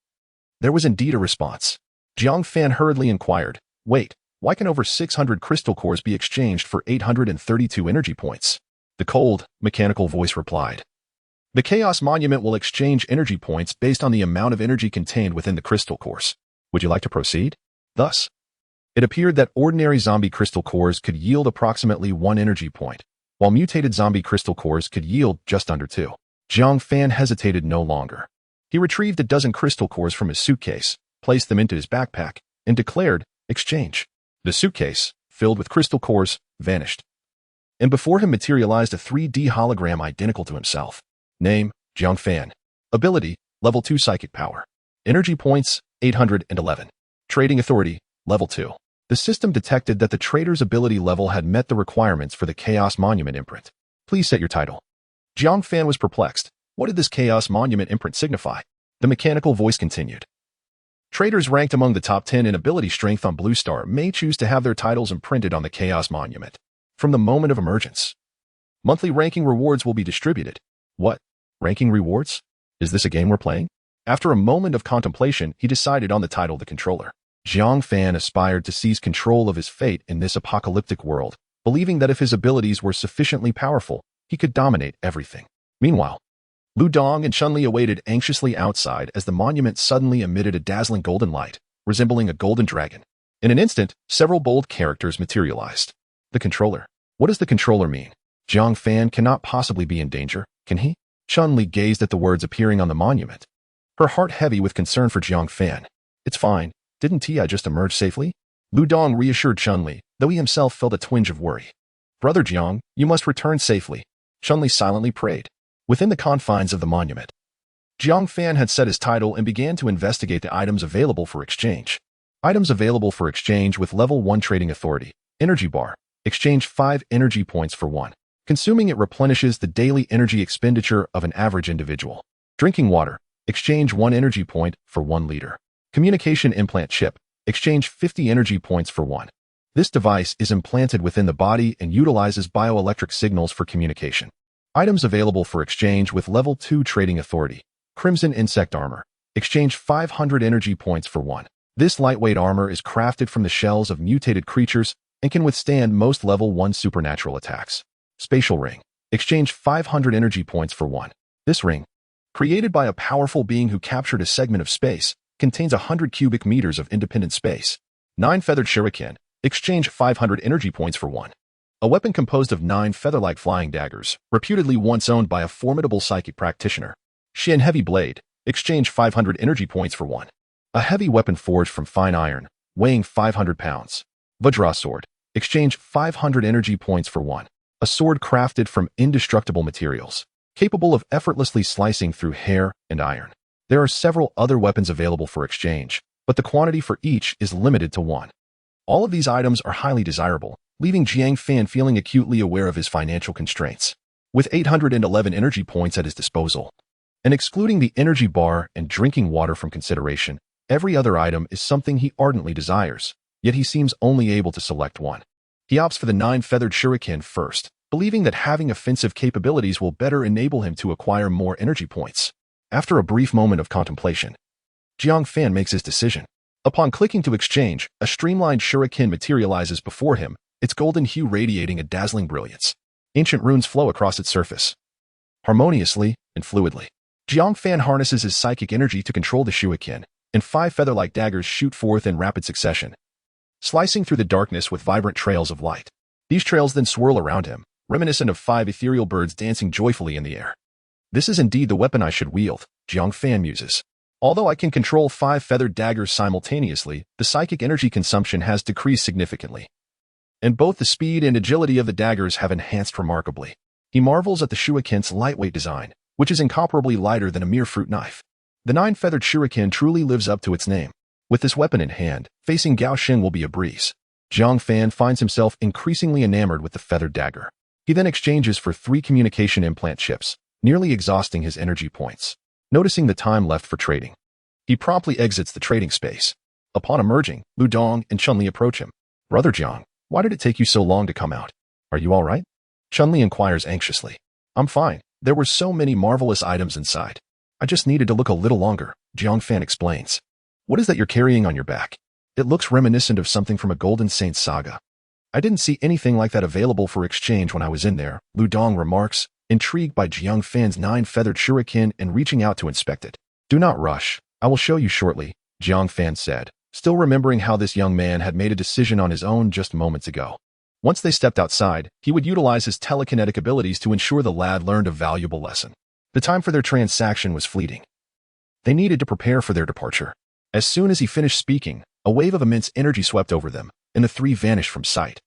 there was indeed a response. Jiang Fan hurriedly inquired, "Wait, why can over 600 crystal cores be exchanged for 832 energy points?" The cold, mechanical voice replied, "The Chaos Monument will exchange energy points based on the amount of energy contained within the crystal cores. Would you like to proceed?" Thus, it appeared that ordinary zombie crystal cores could yield approximately 1 energy point, while mutated zombie crystal cores could yield just under 2. Jiang Fan hesitated no longer. He retrieved a dozen crystal cores from his suitcase, placed them into his backpack, and declared, "Exchange." The suitcase, filled with crystal cores, vanished. And before him materialized a 3D hologram identical to himself. Name, Jiang Fan. Ability, Level 2 Psychic Power. Energy points, 811. Trading Authority, Level 2. The system detected that the trader's ability level had met the requirements for the Chaos Monument imprint. Please set your title. Jiang Fan was perplexed. What did this Chaos Monument imprint signify? The mechanical voice continued. Traders ranked among the top 10 in ability strength on Blue Star may choose to have their titles imprinted on the Chaos Monument. From the moment of emergence, monthly ranking rewards will be distributed. What? Ranking rewards? Is this a game we're playing? After a moment of contemplation, he decided on the title The Controller. Jiang Fan aspired to seize control of his fate in this apocalyptic world, believing that if his abilities were sufficiently powerful, he could dominate everything. Meanwhile, Lu Dong and Chun-Li awaited anxiously outside as the monument suddenly emitted a dazzling golden light, resembling a golden dragon. In an instant, several bold characters materialized. The Controller. What does the Controller mean? Jiang Fan cannot possibly be in danger, can he? Chun-Li gazed at the words appearing on the monument, her heart heavy with concern for Jiang Fan. It's fine. Didn't Ti just emerge safely? Lu Dong reassured Chun-Li, though he himself felt a twinge of worry. Brother Jiang, you must return safely. Chun-Li silently prayed. Within the confines of the monument, Jiang Fan had set his title and began to investigate the items available for exchange. Items available for exchange with Level 1 Trading Authority. Energy Bar. Exchange 5 energy points for 1. Consuming it replenishes the daily energy expenditure of an average individual. Drinking water. Exchange 1 energy point for 1 liter. Communication implant chip. Exchange 50 energy points for 1. This device is implanted within the body and utilizes bioelectric signals for communication. Items available for exchange with Level 2 Trading Authority. Crimson Insect Armor. Exchange 500 energy points for 1. This lightweight armor is crafted from the shells of mutated creatures and can withstand most Level 1 supernatural attacks. Spatial Ring. Exchange 500 energy points for 1. This ring, created by a powerful being who captured a segment of space, contains 100 cubic meters of independent space. 9 Feathered Shuriken. Exchange 500 energy points for 1. A weapon composed of 9 feather-like flying daggers, reputedly once owned by a formidable psychic practitioner. Shin Heavy Blade. Exchange 500 energy points for 1. A heavy weapon forged from fine iron, weighing 500 pounds. Vajra Sword. Exchange 500 energy points for 1. A sword crafted from indestructible materials, capable of effortlessly slicing through hair and iron. There are several other weapons available for exchange, but the quantity for each is limited to 1. All of these items are highly desirable, leaving Jiang Fan feeling acutely aware of his financial constraints. With 811 energy points at his disposal, and excluding the energy bar and drinking water from consideration, every other item is something he ardently desires, yet he seems only able to select 1. He opts for the 9 Feathered Shuriken first, believing that having offensive capabilities will better enable him to acquire more energy points. After a brief moment of contemplation, Jiang Fan makes his decision. Upon clicking to exchange, a streamlined shuriken materializes before him, its golden hue radiating a dazzling brilliance. Ancient runes flow across its surface, harmoniously and fluidly. Jiang Fan harnesses his psychic energy to control the shuriken, and 5 feather-like daggers shoot forth in rapid succession, slicing through the darkness with vibrant trails of light. These trails then swirl around him, reminiscent of 5 ethereal birds dancing joyfully in the air. This is indeed the weapon I should wield, Jiang Fan muses. Although I can control 5 feathered daggers simultaneously, the psychic energy consumption has decreased significantly, and both the speed and agility of the daggers have enhanced remarkably. He marvels at the shuriken's lightweight design, which is incomparably lighter than a mere fruit knife. The 9-feathered shuriken truly lives up to its name. With this weapon in hand, facing Gao Xing will be a breeze. Jiang Fan finds himself increasingly enamored with the feathered dagger. He then exchanges for 3 communication implant chips, nearly exhausting his energy points. Noticing the time left for trading, he promptly exits the trading space. Upon emerging, Lu Dong and Chun-Li approach him. "Brother Jiang, why did it take you so long to come out? Are you all right?" Chun-Li inquires anxiously. "I'm fine. There were so many marvelous items inside. I just needed to look a little longer," Jiang Fan explains. "What is that you're carrying on your back? It looks reminiscent of something from a Golden Saint saga." "I didn't see anything like that available for exchange when I was in there," Lu Dong remarks, intrigued by Jiang Fan's 9-feathered shuriken and reaching out to inspect it. "Do not rush. I will show you shortly," Jiang Fan said, still remembering how this young man had made a decision on his own just moments ago. Once they stepped outside, he would utilize his telekinetic abilities to ensure the lad learned a valuable lesson. The time for their transaction was fleeting. They needed to prepare for their departure. As soon as he finished speaking, a wave of immense energy swept over them, and the 3 vanished from sight.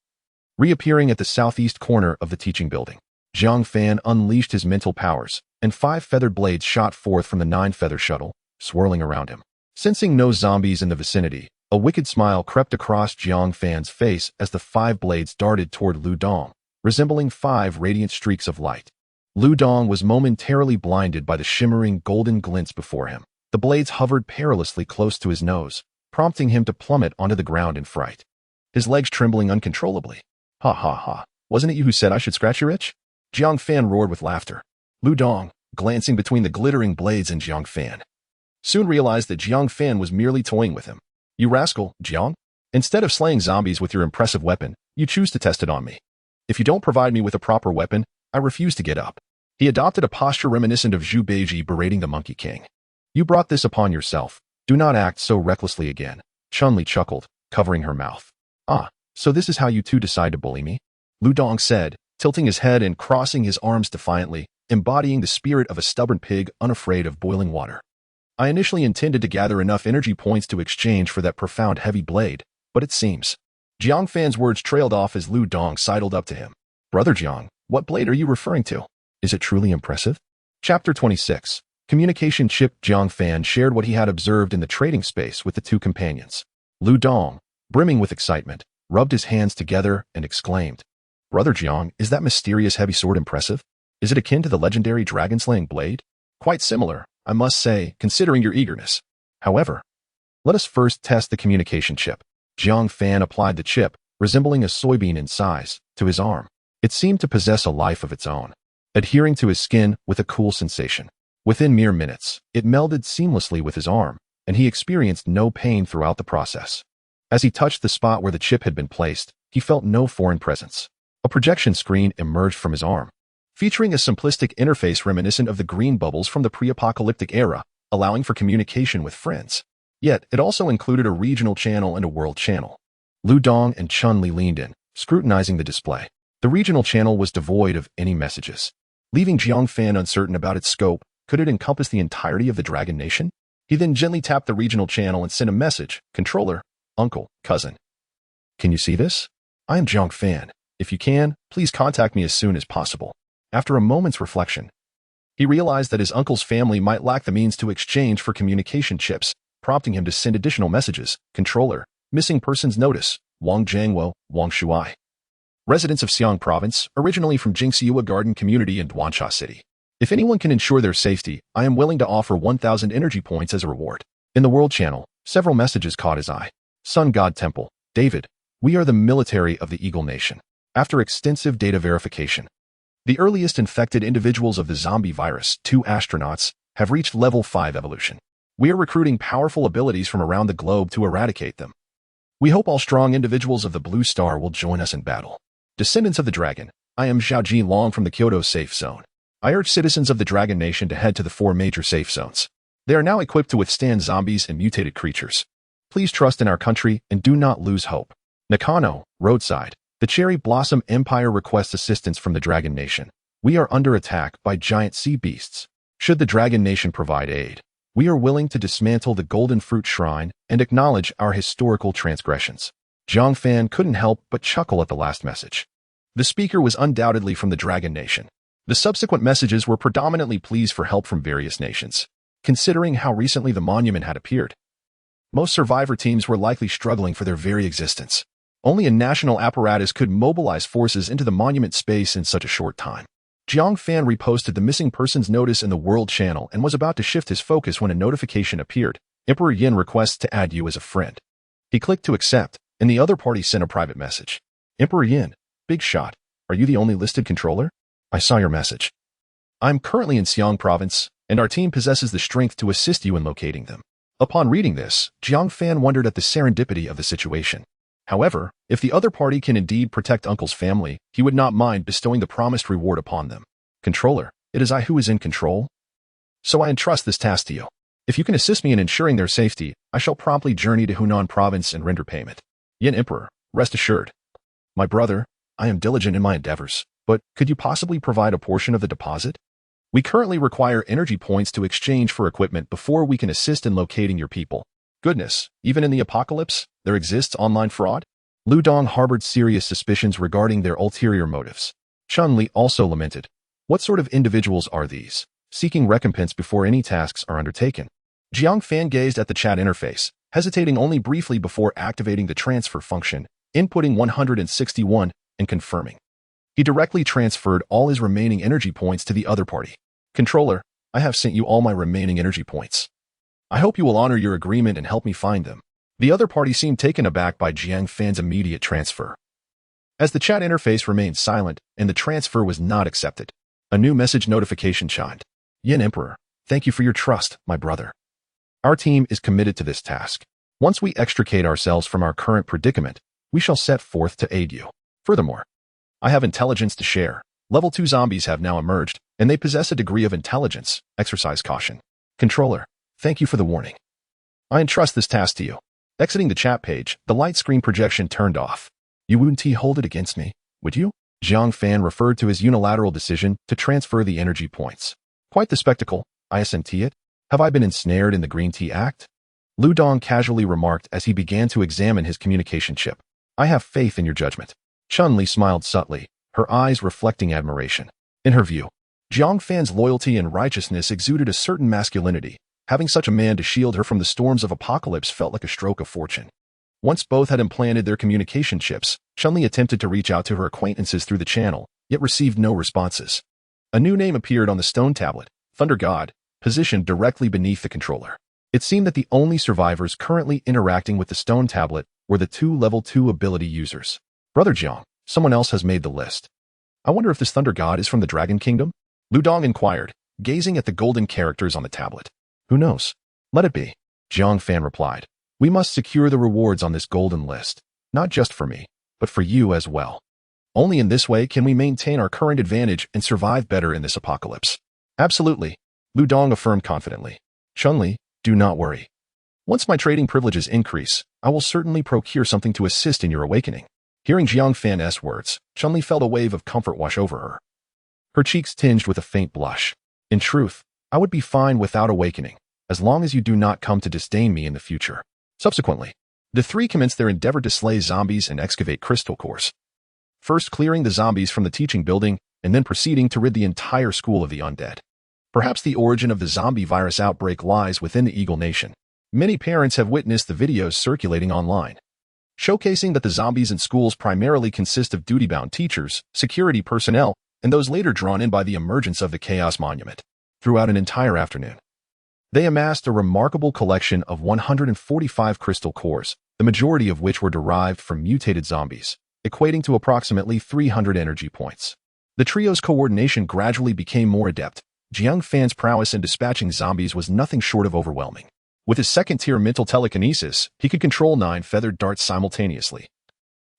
Reappearing at the southeast corner of the teaching building, Jiang Fan unleashed his mental powers, and 5 feathered blades shot forth from the 9-feather shuttle, swirling around him. Sensing no zombies in the vicinity, a wicked smile crept across Jiang Fan's face as the 5 blades darted toward Lu Dong, resembling 5 radiant streaks of light. Lu Dong was momentarily blinded by the shimmering golden glints before him. The blades hovered perilously close to his nose, prompting him to plummet onto the ground in fright, his legs trembling uncontrollably. "Ha ha ha, wasn't it you who said I should scratch your itch?" Jiang Fan roared with laughter. Lu Dong, glancing between the glittering blades in Jiang Fan, soon realized that Jiang Fan was merely toying with him. "You rascal, Jiang! Instead of slaying zombies with your impressive weapon, you choose to test it on me. If you don't provide me with a proper weapon, I refuse to get up." He adopted a posture reminiscent of Zhu Beiji berating the Monkey King. "You brought this upon yourself. Do not act so recklessly again." Chun-Li chuckled, covering her mouth. "Ah, so this is how you two decide to bully me?" Lu Dong said, tilting his head and crossing his arms defiantly, embodying the spirit of a stubborn pig unafraid of boiling water. "I initially intended to gather enough energy points to exchange for that profound heavy blade, but it seems..." Jiang Fan's words trailed off as Lu Dong sidled up to him. "Brother Jiang, what blade are you referring to? Is it truly impressive?" Chapter 26. Communication chip. Jiang Fan shared what he had observed in the trading space with the 2 companions. Lu Dong, brimming with excitement, rubbed his hands together and exclaimed, "Brother Jiang, is that mysterious heavy sword impressive? Is it akin to the legendary dragon-slaying blade?" "Quite similar, I must say, considering your eagerness. However, let us first test the communication chip." Jiang Fan applied the chip, resembling a soybean in size, to his arm. It seemed to possess a life of its own, adhering to his skin with a cool sensation. Within mere minutes, it melded seamlessly with his arm, and he experienced no pain throughout the process. As he touched the spot where the chip had been placed, he felt no foreign presence. A projection screen emerged from his arm, featuring a simplistic interface reminiscent of the green bubbles from the pre-apocalyptic era, allowing for communication with friends. Yet, it also included a regional channel and a world channel. Lu Dong and Chun-Li leaned in, scrutinizing the display. The regional channel was devoid of any messages, leaving Jiang Fan uncertain about its scope. Could it encompass the entirety of the Dragon Nation? He then gently tapped the regional channel and sent a message. "Controller, uncle, cousin. Can you see this? I am Jiang Fan. If you can, please contact me as soon as possible." After a moment's reflection, he realized that his uncle's family might lack the means to exchange for communication chips, prompting him to send additional messages. "Controller, missing persons notice. Wang Jiangwo, Wang Shuai. Residents of Xiang Province, originally from Jingxiua Garden Community in Duansha City. If anyone can ensure their safety, I am willing to offer 1,000 energy points as a reward." In the world channel, several messages caught his eye. "Sun God Temple, David, we are the military of the Eagle Nation. After extensive data verification, The earliest infected individuals of the zombie virus, 2 astronauts, have reached level 5 evolution. We are recruiting powerful abilities from around the globe to eradicate them. We hope all strong individuals of the Blue Star will join us in battle. Descendants of the Dragon, I am Xiaoji Long from the Kyoto Safe Zone. I urge citizens of the Dragon Nation to head to the 4 major safe zones. They are now equipped to withstand zombies and mutated creatures. Please trust in our country and do not lose hope. Nakano, roadside. The Cherry Blossom Empire requests assistance from the Dragon Nation. We are under attack by giant sea beasts. Should the Dragon Nation provide aid, we are willing to dismantle the Golden Fruit Shrine and acknowledge our historical transgressions. Jiang Fan couldn't help but chuckle at the last message. The speaker was undoubtedly from the Dragon Nation. The subsequent messages were predominantly pleas for help from various nations. Considering how recently the monument had appeared, most survivor teams were likely struggling for their very existence. Only a national apparatus could mobilize forces into the monument space in such a short time. Jiang Fan reposted the missing persons notice in the World Channel and was about to shift his focus when a notification appeared. Emperor Yin requests to add you as a friend. He clicked to accept, and the other party sent a private message. Emperor Yin, big shot. Are you the only listed controller? I saw your message. I'm currently in Xiang Province, and our team possesses the strength to assist you in locating them. Upon reading this, Jiang Fan wondered at the serendipity of the situation. However, if the other party can indeed protect Uncle's family, he would not mind bestowing the promised reward upon them. Controller, it is I who is in control. So I entrust this task to you. If you can assist me in ensuring their safety, I shall promptly journey to Hunan Province and render payment. Yin Emperor, rest assured. My brother, I am diligent in my endeavors, but could you possibly provide a portion of the deposit? We currently require energy points to exchange for equipment before we can assist in locating your people. Goodness, even in the apocalypse, there exists online fraud? Lu Dong harbored serious suspicions regarding their ulterior motives. Chun Li also lamented. What sort of individuals are these, seeking recompense before any tasks are undertaken? Jiang Fan gazed at the chat interface, hesitating only briefly before activating the transfer function, inputting 161 and confirming. He directly transferred all his remaining energy points to the other party. Controller, I have sent you all my remaining energy points. I hope you will honor your agreement and help me find them. The other party seemed taken aback by Jiang Fan's immediate transfer. As the chat interface remained silent and the transfer was not accepted, a new message notification chimed. Yin Emperor, thank you for your trust, my brother. Our team is committed to this task. Once we extricate ourselves from our current predicament, we shall set forth to aid you. Furthermore, I have intelligence to share. Level 2 zombies have now emerged, and they possess a degree of intelligence. Exercise caution. Controller, thank you for the warning. I entrust this task to you. Exiting the chat page, the light screen projection turned off. You wouldn't hold it against me, would you? Jiang Fan referred to his unilateral decision to transfer the energy points. Quite the spectacle, I assent it. Have I been ensnared in the Green Tea Act? Lu Dong casually remarked as he began to examine his communication chip. I have faith in your judgment. Chun Li smiled subtly, her eyes reflecting admiration. In her view, Jiang Fan's loyalty and righteousness exuded a certain masculinity. Having such a man to shield her from the storms of apocalypse felt like a stroke of fortune. Once both had implanted their communication chips, Chun Li attempted to reach out to her acquaintances through the channel, yet received no responses. A new name appeared on the stone tablet, Thunder God, positioned directly beneath the controller. It seemed that the only survivors currently interacting with the stone tablet were the 2 level 2 ability users. Brother Jiang, someone else has made the list. I wonder if this Thunder God is from the Dragon Kingdom? Lu Dong inquired, gazing at the golden characters on the tablet. Who knows? Let it be. Jiang Fan replied. We must secure the rewards on this golden list, not just for me, but for you as well. Only in this way can we maintain our current advantage and survive better in this apocalypse. Absolutely, Lu Dong affirmed confidently. Chun Li, do not worry. Once my trading privileges increase, I will certainly procure something to assist in your awakening. Hearing Jiang Fan's words, Chun Li felt a wave of comfort wash over her. Her cheeks tinged with a faint blush. In truth, I would be fine without awakening, as long as you do not come to disdain me in the future. Subsequently, the 3 commenced their endeavor to slay zombies and excavate crystal cores. First clearing the zombies from the teaching building, and then proceeding to rid the entire school of the undead. Perhaps the origin of the zombie virus outbreak lies within the Eagle Nation. Many parents have witnessed the videos circulating online, showcasing that the zombies in schools primarily consist of duty-bound teachers, security personnel, and those later drawn in by the emergence of the Chaos Monument. Throughout an entire afternoon, they amassed a remarkable collection of 145 crystal cores, the majority of which were derived from mutated zombies, equating to approximately 300 energy points. The trio's coordination gradually became more adept. Jiang Fan's prowess in dispatching zombies was nothing short of overwhelming. With his second-tier mental telekinesis, he could control 9 feathered darts simultaneously,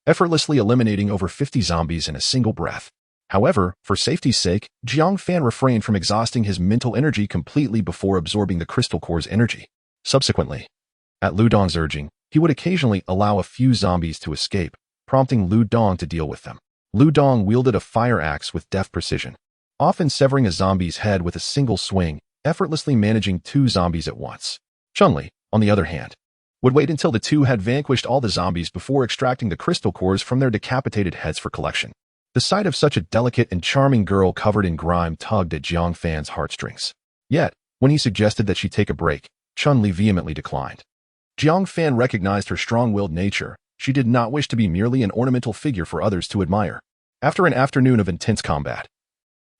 effortlessly eliminating over 50 zombies in a single breath. However, for safety's sake, Jiang Fan refrained from exhausting his mental energy completely before absorbing the crystal core's energy. Subsequently, at Lu Dong's urging, he would occasionally allow a few zombies to escape, prompting Lu Dong to deal with them. Lu Dong wielded a fire axe with deft precision, often severing a zombie's head with a single swing, effortlessly managing 2 zombies at once. Chun-Li, on the other hand, would wait until the two had vanquished all the zombies before extracting the crystal cores from their decapitated heads for collection. The sight of such a delicate and charming girl covered in grime tugged at Jiang Fan's heartstrings. Yet, when he suggested that she take a break, Chun-Li vehemently declined. Jiang Fan recognized her strong-willed nature. She did not wish to be merely an ornamental figure for others to admire. After an afternoon of intense combat,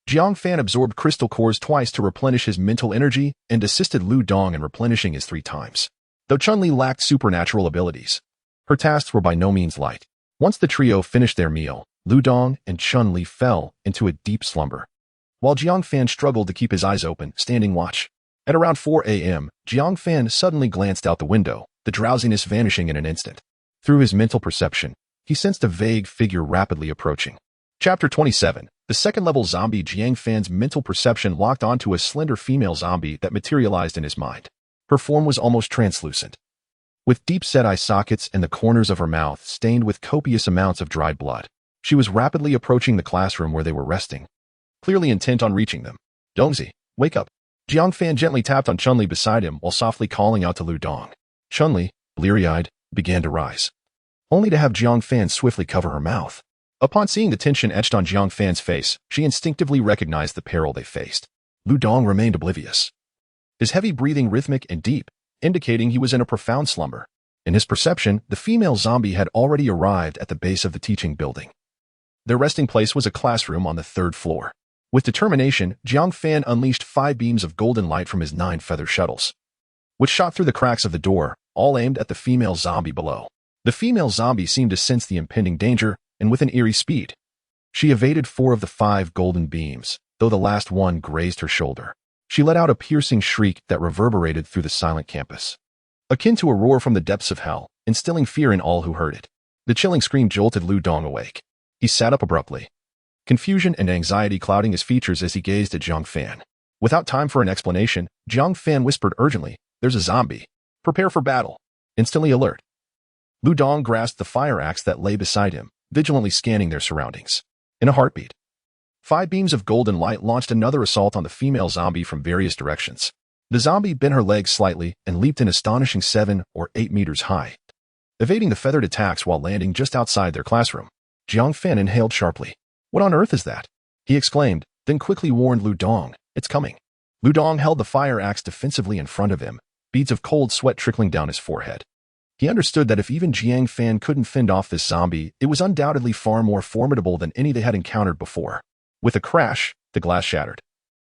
Jiang Fan absorbed crystal cores twice to replenish his mental energy and assisted Lu Dong in replenishing his 3 times. Though Chun-Li lacked supernatural abilities, her tasks were by no means light. Once the trio finished their meal, Lu Dong and Chun-Li fell into a deep slumber, while Jiang Fan struggled to keep his eyes open, standing watch. At around 4 a.m., Jiang Fan suddenly glanced out the window, the drowsiness vanishing in an instant. Through his mental perception, he sensed a vague figure rapidly approaching. Chapter 27. The second-level zombie. Jiang Fan's mental perception locked onto a slender female zombie that materialized in his mind. Her form was almost translucent, with deep-set eye sockets and the corners of her mouth stained with copious amounts of dried blood. She was rapidly approaching the classroom where they were resting, clearly intent on reaching them. Dongzi, wake up. Jiang Fan gently tapped on Chun-Li beside him while softly calling out to Lu Dong. Chun-Li, bleary-eyed, began to rise, only to have Jiang Fan swiftly cover her mouth. Upon seeing the tension etched on Jiang Fan's face, she instinctively recognized the peril they faced. Lu Dong remained oblivious, his heavy breathing rhythmic and deep, indicating he was in a profound slumber. In his perception, the female zombie had already arrived at the base of the teaching building. Their resting place was a classroom on the 3rd floor. With determination, Jiang Fan unleashed 5 beams of golden light from his 9 feather shuttles, which shot through the cracks of the door, all aimed at the female zombie below. The female zombie seemed to sense the impending danger, and with an eerie speed, she evaded 4 of the 5 golden beams, though the last one grazed her shoulder. She let out a piercing shriek that reverberated through the silent campus, akin to a roar from the depths of hell, instilling fear in all who heard it. The chilling scream jolted Lu Dong awake. He sat up abruptly, confusion and anxiety clouding his features as he gazed at Jiang Fan. Without time for an explanation, Jiang Fan whispered urgently, "There's a zombie. Prepare for battle." Instantly alert, Lu Dong grasped the fire axe that lay beside him, vigilantly scanning their surroundings. In a heartbeat, 5 beams of golden light launched another assault on the female zombie from various directions. The zombie bent her legs slightly and leaped an astonishing 7 or 8 meters high, evading the feathered attacks while landing just outside their classroom. Jiang Fan inhaled sharply. "What on earth is that?" he exclaimed, then quickly warned Lu Dong, "It's coming." Lu Dong held the fire axe defensively in front of him, beads of cold sweat trickling down his forehead. He understood that if even Jiang Fan couldn't fend off this zombie, it was undoubtedly far more formidable than any they had encountered before. With a crash, the glass shattered,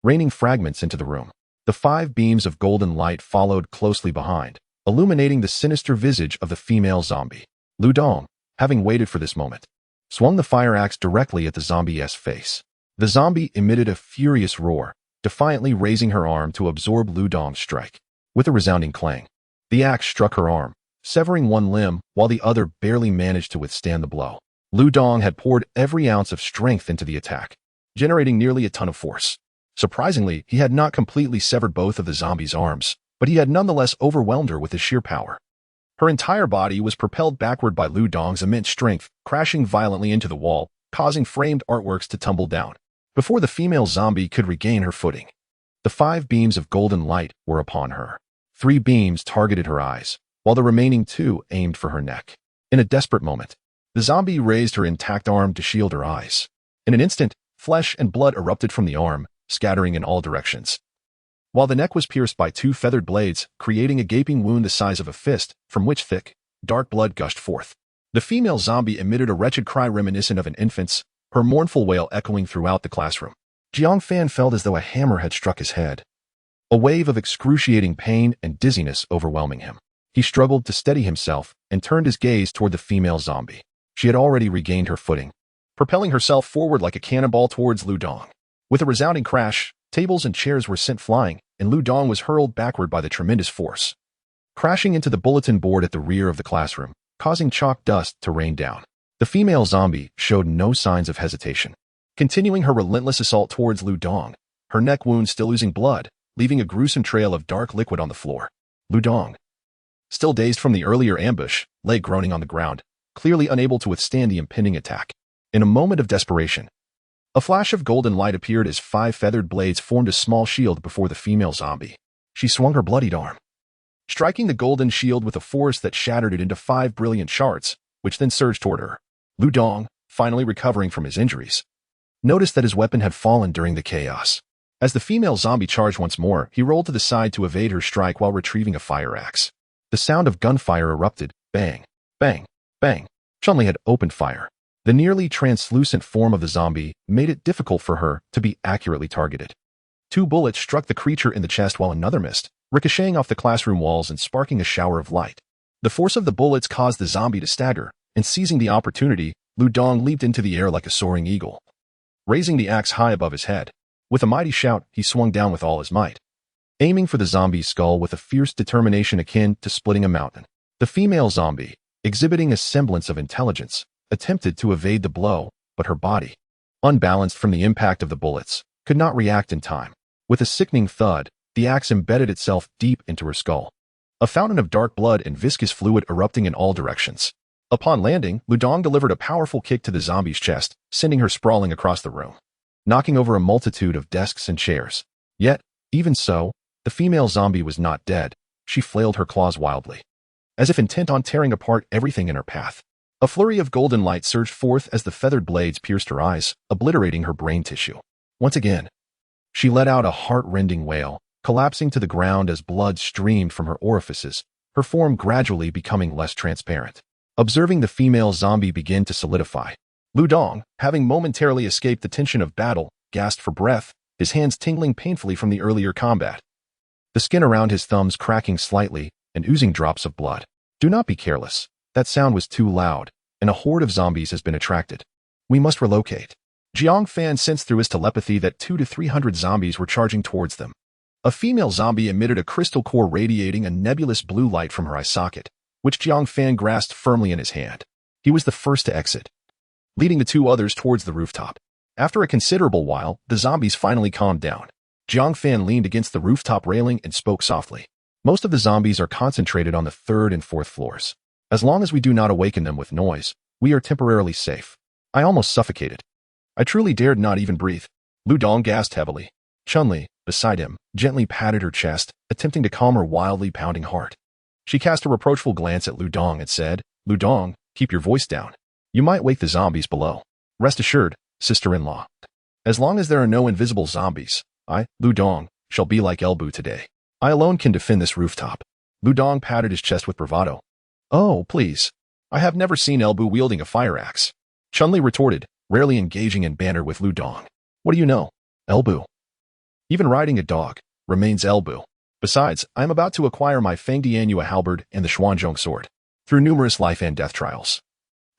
raining fragments into the room. The 5 beams of golden light followed closely behind, illuminating the sinister visage of the female zombie. Lu Dong, having waited for this moment, swung the fire axe directly at the zombie's face. The zombie emitted a furious roar, defiantly raising her arm to absorb Lu Dong's strike. With a resounding clang, the axe struck her arm, severing one limb while the other barely managed to withstand the blow. Lu Dong had poured every ounce of strength into the attack, generating nearly a ton of force. Surprisingly, he had not completely severed both of the zombie's arms, but he had nonetheless overwhelmed her with his sheer power. Her entire body was propelled backward by Lu Dong's immense strength, crashing violently into the wall, causing framed artworks to tumble down. Before the female zombie could regain her footing, the 5 beams of golden light were upon her. 3 beams targeted her eyes, while the remaining 2 aimed for her neck. In a desperate moment, the zombie raised her intact arm to shield her eyes. In an instant, flesh and blood erupted from the arm, scattering in all directions, while the neck was pierced by 2 feathered blades, creating a gaping wound the size of a fist, from which thick, dark blood gushed forth. The female zombie emitted a wretched cry reminiscent of an infant's, her mournful wail echoing throughout the classroom. Jiang Fan felt as though a hammer had struck his head, a wave of excruciating pain and dizziness overwhelming him. He struggled to steady himself and turned his gaze toward the female zombie. She had already regained her footing, propelling herself forward like a cannonball towards Lu Dong. With a resounding crash, tables and chairs were sent flying, and Lu Dong was hurled backward by the tremendous force, crashing into the bulletin board at the rear of the classroom, causing chalk dust to rain down. The female zombie showed no signs of hesitation, continuing her relentless assault towards Lu Dong, her neck wound still oozing blood, leaving a gruesome trail of dark liquid on the floor. Lu Dong, still dazed from the earlier ambush, lay groaning on the ground, clearly unable to withstand the impending attack. In a moment of desperation, a flash of golden light appeared as 5 feathered blades formed a small shield before the female zombie. She swung her bloodied arm, striking the golden shield with a force that shattered it into 5 brilliant shards, which then surged toward her. Lu Dong, finally recovering from his injuries, noticed that his weapon had fallen during the chaos. As the female zombie charged once more, he rolled to the side to evade her strike while retrieving a fire axe. The sound of gunfire erupted. Bang, bang, bang. Chun-Li had opened fire. The nearly translucent form of the zombie made it difficult for her to be accurately targeted. 2 bullets struck the creature in the chest while another missed, ricocheting off the classroom walls and sparking a shower of light. The force of the bullets caused the zombie to stagger, and seizing the opportunity, Lu Dong leaped into the air like a soaring eagle, raising the axe high above his head. With a mighty shout, he swung down with all his might, aiming for the zombie's skull with a fierce determination akin to splitting a mountain. The female zombie, exhibiting a semblance of intelligence, attempted to evade the blow, but her body, unbalanced from the impact of the bullets, could not react in time. With a sickening thud, the axe embedded itself deep into her skull, a fountain of dark blood and viscous fluid erupting in all directions. Upon landing, Lu Dong delivered a powerful kick to the zombie's chest, sending her sprawling across the room, knocking over a multitude of desks and chairs. Yet, even so, the female zombie was not dead. She flailed her claws wildly, as if intent on tearing apart everything in her path. A flurry of golden light surged forth as the feathered blades pierced her eyes, obliterating her brain tissue. Once again, she let out a heart-rending wail, collapsing to the ground as blood streamed from her orifices, her form gradually becoming less transparent. Observing the female zombie begin to solidify, Lu Dong, having momentarily escaped the tension of battle, gasped for breath, his hands tingling painfully from the earlier combat, the skin around his thumbs cracking slightly and oozing drops of blood. Do not be careless. That sound was too loud, and a horde of zombies has been attracted. We must relocate. Jiang Fan sensed through his telepathy that 200 to 300 zombies were charging towards them. A female zombie emitted a crystal core radiating a nebulous blue light from her eye socket, which Jiang Fan grasped firmly in his hand. He was the first to exit, leading the 2 others towards the rooftop. After a considerable while, the zombies finally calmed down. Jiang Fan leaned against the rooftop railing and spoke softly. Most of the zombies are concentrated on the 3rd and 4th floors. As long as we do not awaken them with noise, we are temporarily safe. I almost suffocated. I truly dared not even breathe. Lu Dong gasped heavily. Chun-Li, beside him, gently patted her chest, attempting to calm her wildly pounding heart. She cast a reproachful glance at Lu Dong and said, Lu Dong, keep your voice down. You might wake the zombies below. Rest assured, sister-in-law. As long as there are no invisible zombies, I, Lu Dong, shall be like Elbu today. I alone can defend this rooftop. Lu Dong patted his chest with bravado. Oh, please. I have never seen Elbu wielding a fire axe. Chun-Li retorted, rarely engaging in banter with Lu Dong. What do you know? Elbu. Even riding a dog remains Elbu. Besides, I am about to acquire my Feng Dianyu halberd and the Xuanzhong sword. Through numerous life and death trials,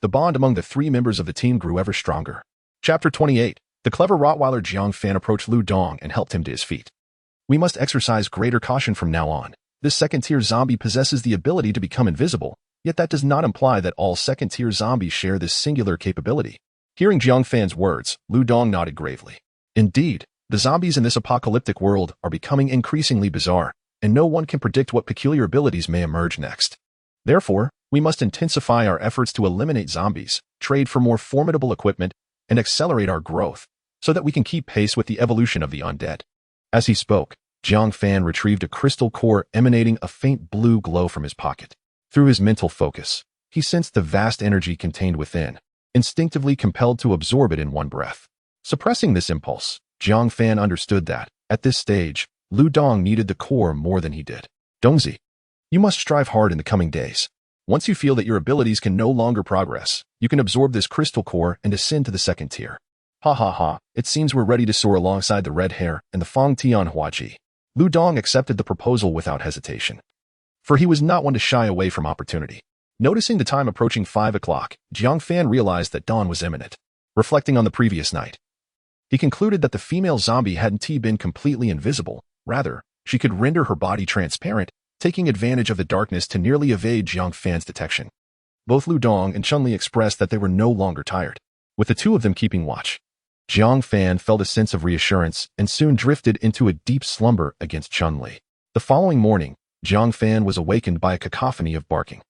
the bond among the 3 members of the team grew ever stronger. Chapter 28. The clever Rottweiler Jiang Fan approached Lu Dong and helped him to his feet. We must exercise greater caution from now on. This second-tier zombie possesses the ability to become invisible, yet that does not imply that all second-tier zombies share this singular capability. Hearing Jiang Fan's words, Lu Dong nodded gravely. Indeed, the zombies in this apocalyptic world are becoming increasingly bizarre, and no one can predict what peculiar abilities may emerge next. Therefore, we must intensify our efforts to eliminate zombies, trade for more formidable equipment, and accelerate our growth, so that we can keep pace with the evolution of the undead. As he spoke, Jiang Fan retrieved a crystal core emanating a faint blue glow from his pocket. Through his mental focus, he sensed the vast energy contained within, instinctively compelled to absorb it in one breath. Suppressing this impulse, Jiang Fan understood that, at this stage, Lu Dong needed the core more than he did. Dongzi, you must strive hard in the coming days. Once you feel that your abilities can no longer progress, you can absorb this crystal core and ascend to the 2nd tier. Ha ha ha, it seems we're ready to soar alongside the red hair and the Fang Tian Huaji. Lu Dong accepted the proposal without hesitation, for he was not one to shy away from opportunity. Noticing the time approaching 5 o'clock, Jiang Fan realized that dawn was imminent. reflecting on the previous night. He concluded that the female zombie hadn't been completely invisible. Rather, she could render her body transparent, taking advantage of the darkness to nearly evade Jiang Fan's detection. Both Lu Dong and Chun Li expressed that they were no longer tired, with the two of them keeping watch. Jiang Fan felt a sense of reassurance and soon drifted into a deep slumber against Chun Li. The following morning, Jiang Fan was awakened by a cacophony of barking.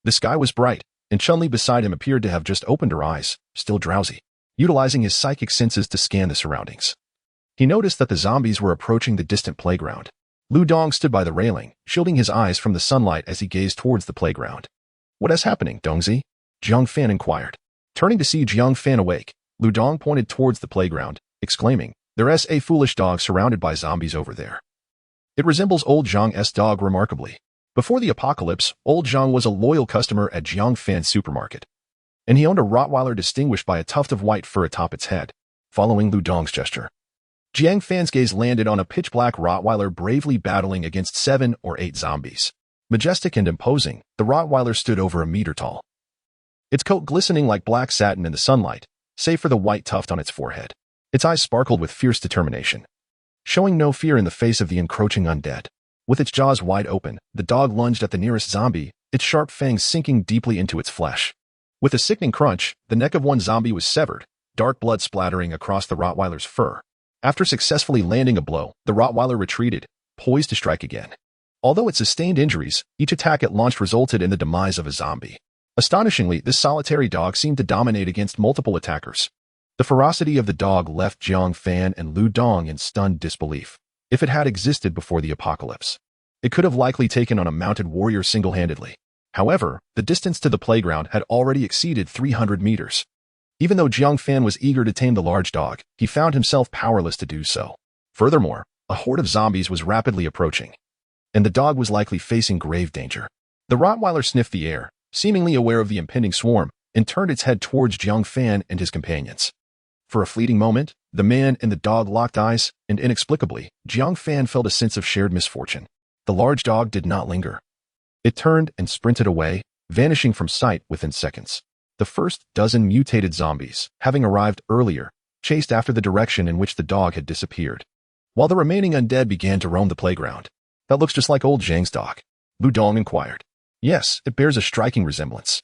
The sky was bright, and Chun Li beside him appeared to have just opened her eyes, still drowsy, utilizing his psychic senses to scan the surroundings. He noticed that the zombies were approaching the distant playground. Lu Dong stood by the railing, shielding his eyes from the sunlight as he gazed towards the playground. "What is happening, Dongzi?" Jiang Fan inquired. Turning to see Jiang Fan awake, Lu Dong pointed towards the playground, exclaiming, "There's a foolish dog surrounded by zombies over there. It resembles old Zhang's dog remarkably." Before the apocalypse, old Zhang was a loyal customer at Jiang Fan's supermarket, and he owned a Rottweiler distinguished by a tuft of white fur atop its head. Following Lu Dong's gesture, Jiang Fan's gaze landed on a pitch-black Rottweiler bravely battling against 7 or 8 zombies. Majestic and imposing, the Rottweiler stood over a meter tall, its coat glistening like black satin in the sunlight, save for the white tuft on its forehead. Its eyes sparkled with fierce determination, showing no fear in the face of the encroaching undead. With its jaws wide open, the dog lunged at the nearest zombie, its sharp fangs sinking deeply into its flesh. With a sickening crunch, the neck of one zombie was severed, dark blood splattering across the Rottweiler's fur. After successfully landing a blow, the Rottweiler retreated, poised to strike again. Although it sustained injuries, each attack it launched resulted in the demise of a zombie. Astonishingly, this solitary dog seemed to dominate against multiple attackers. The ferocity of the dog left Jiang Fan and Lu Dong in stunned disbelief. If it had existed before the apocalypse, it could have likely taken on a mounted warrior single-handedly. However, the distance to the playground had already exceeded 300 meters. Even though Jiang Fan was eager to tame the large dog, he found himself powerless to do so. Furthermore, a horde of zombies was rapidly approaching, and the dog was likely facing grave danger. The Rottweiler sniffed the air, seemingly aware of the impending swarm, and turned its head towards Jiang Fan and his companions. For a fleeting moment, the man and the dog locked eyes, and inexplicably, Jiang Fan felt a sense of shared misfortune. The large dog did not linger. It turned and sprinted away, vanishing from sight within seconds. The first dozen mutated zombies, having arrived earlier, chased after the direction in which the dog had disappeared, while the remaining undead began to roam the playground. "That looks just like old Zhang's dog," Lu Dong inquired. "Yes, it bears a striking resemblance.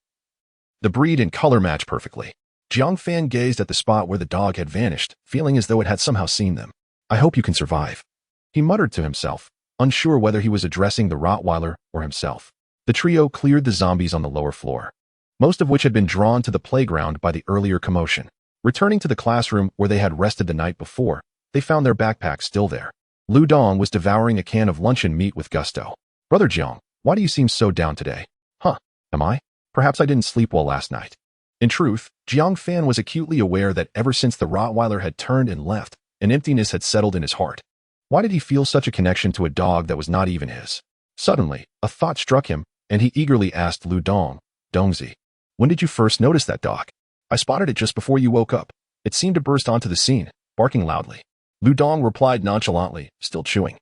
The breed and color match perfectly." Jiang Fan gazed at the spot where the dog had vanished, feeling as though it had somehow seen them. "I hope you can survive," he muttered to himself, unsure whether he was addressing the Rottweiler or himself. The trio cleared the zombies on the lower floor, most of which had been drawn to the playground by the earlier commotion. Returning to the classroom where they had rested the night before, they found their backpacks still there. Lu Dong was devouring a can of luncheon meat with gusto. "Brother Jiang, why do you seem so down today?" "Huh, am I? Perhaps I didn't sleep well last night." In truth, Jiang Fan was acutely aware that ever since the Rottweiler had turned and left, an emptiness had settled in his heart. Why did he feel such a connection to a dog that was not even his? Suddenly, a thought struck him, and he eagerly asked Lu Dong, "Dongzi, when did you first notice that dog?" "I spotted it just before you woke up. It seemed to burst onto the scene, barking loudly." Lu Dong replied nonchalantly, still chewing.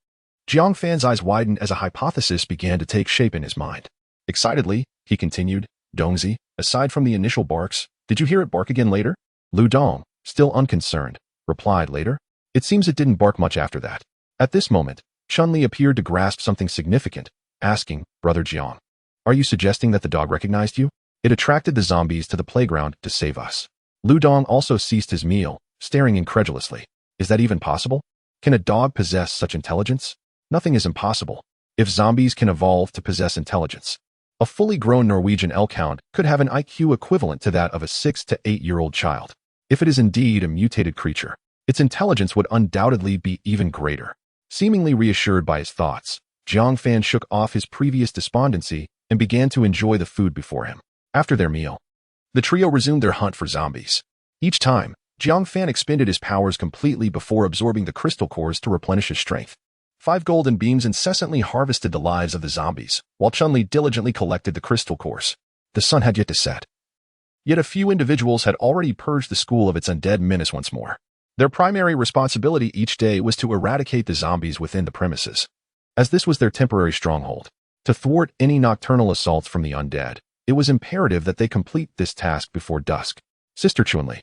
Jiang Fan's eyes widened as a hypothesis began to take shape in his mind. Excitedly, he continued, "Dongzi, aside from the initial barks, did you hear it bark again later?" Lu Dong, still unconcerned, replied later. "It seems it didn't bark much after that." At this moment, Chun Li appeared to grasp something significant, asking, "Brother Jiang, are you suggesting that the dog recognized you? It attracted the zombies to the playground to save us." Lu Dong also ceased his meal, staring incredulously. "Is that even possible? Can a dog possess such intelligence?" "Nothing is impossible. If zombies can evolve to possess intelligence, a fully grown Norwegian elkhound could have an IQ equivalent to that of a 6 to 8-year-old child. If it is indeed a mutated creature, its intelligence would undoubtedly be even greater." Seemingly reassured by his thoughts, Jiang Fan shook off his previous despondency and began to enjoy the food before him. After their meal, the trio resumed their hunt for zombies. Each time, Jiang Fan expended his powers completely before absorbing the crystal cores to replenish his strength. 5 golden beams incessantly harvested the lives of the zombies, while Chun Li diligently collected the crystal cores. The sun had yet to set. Yet a few individuals had already purged the school of its undead menace once more. Their primary responsibility each day was to eradicate the zombies within the premises, as this was their temporary stronghold. To thwart any nocturnal assaults from the undead, it was imperative that they complete this task before dusk. "Sister Chun Li,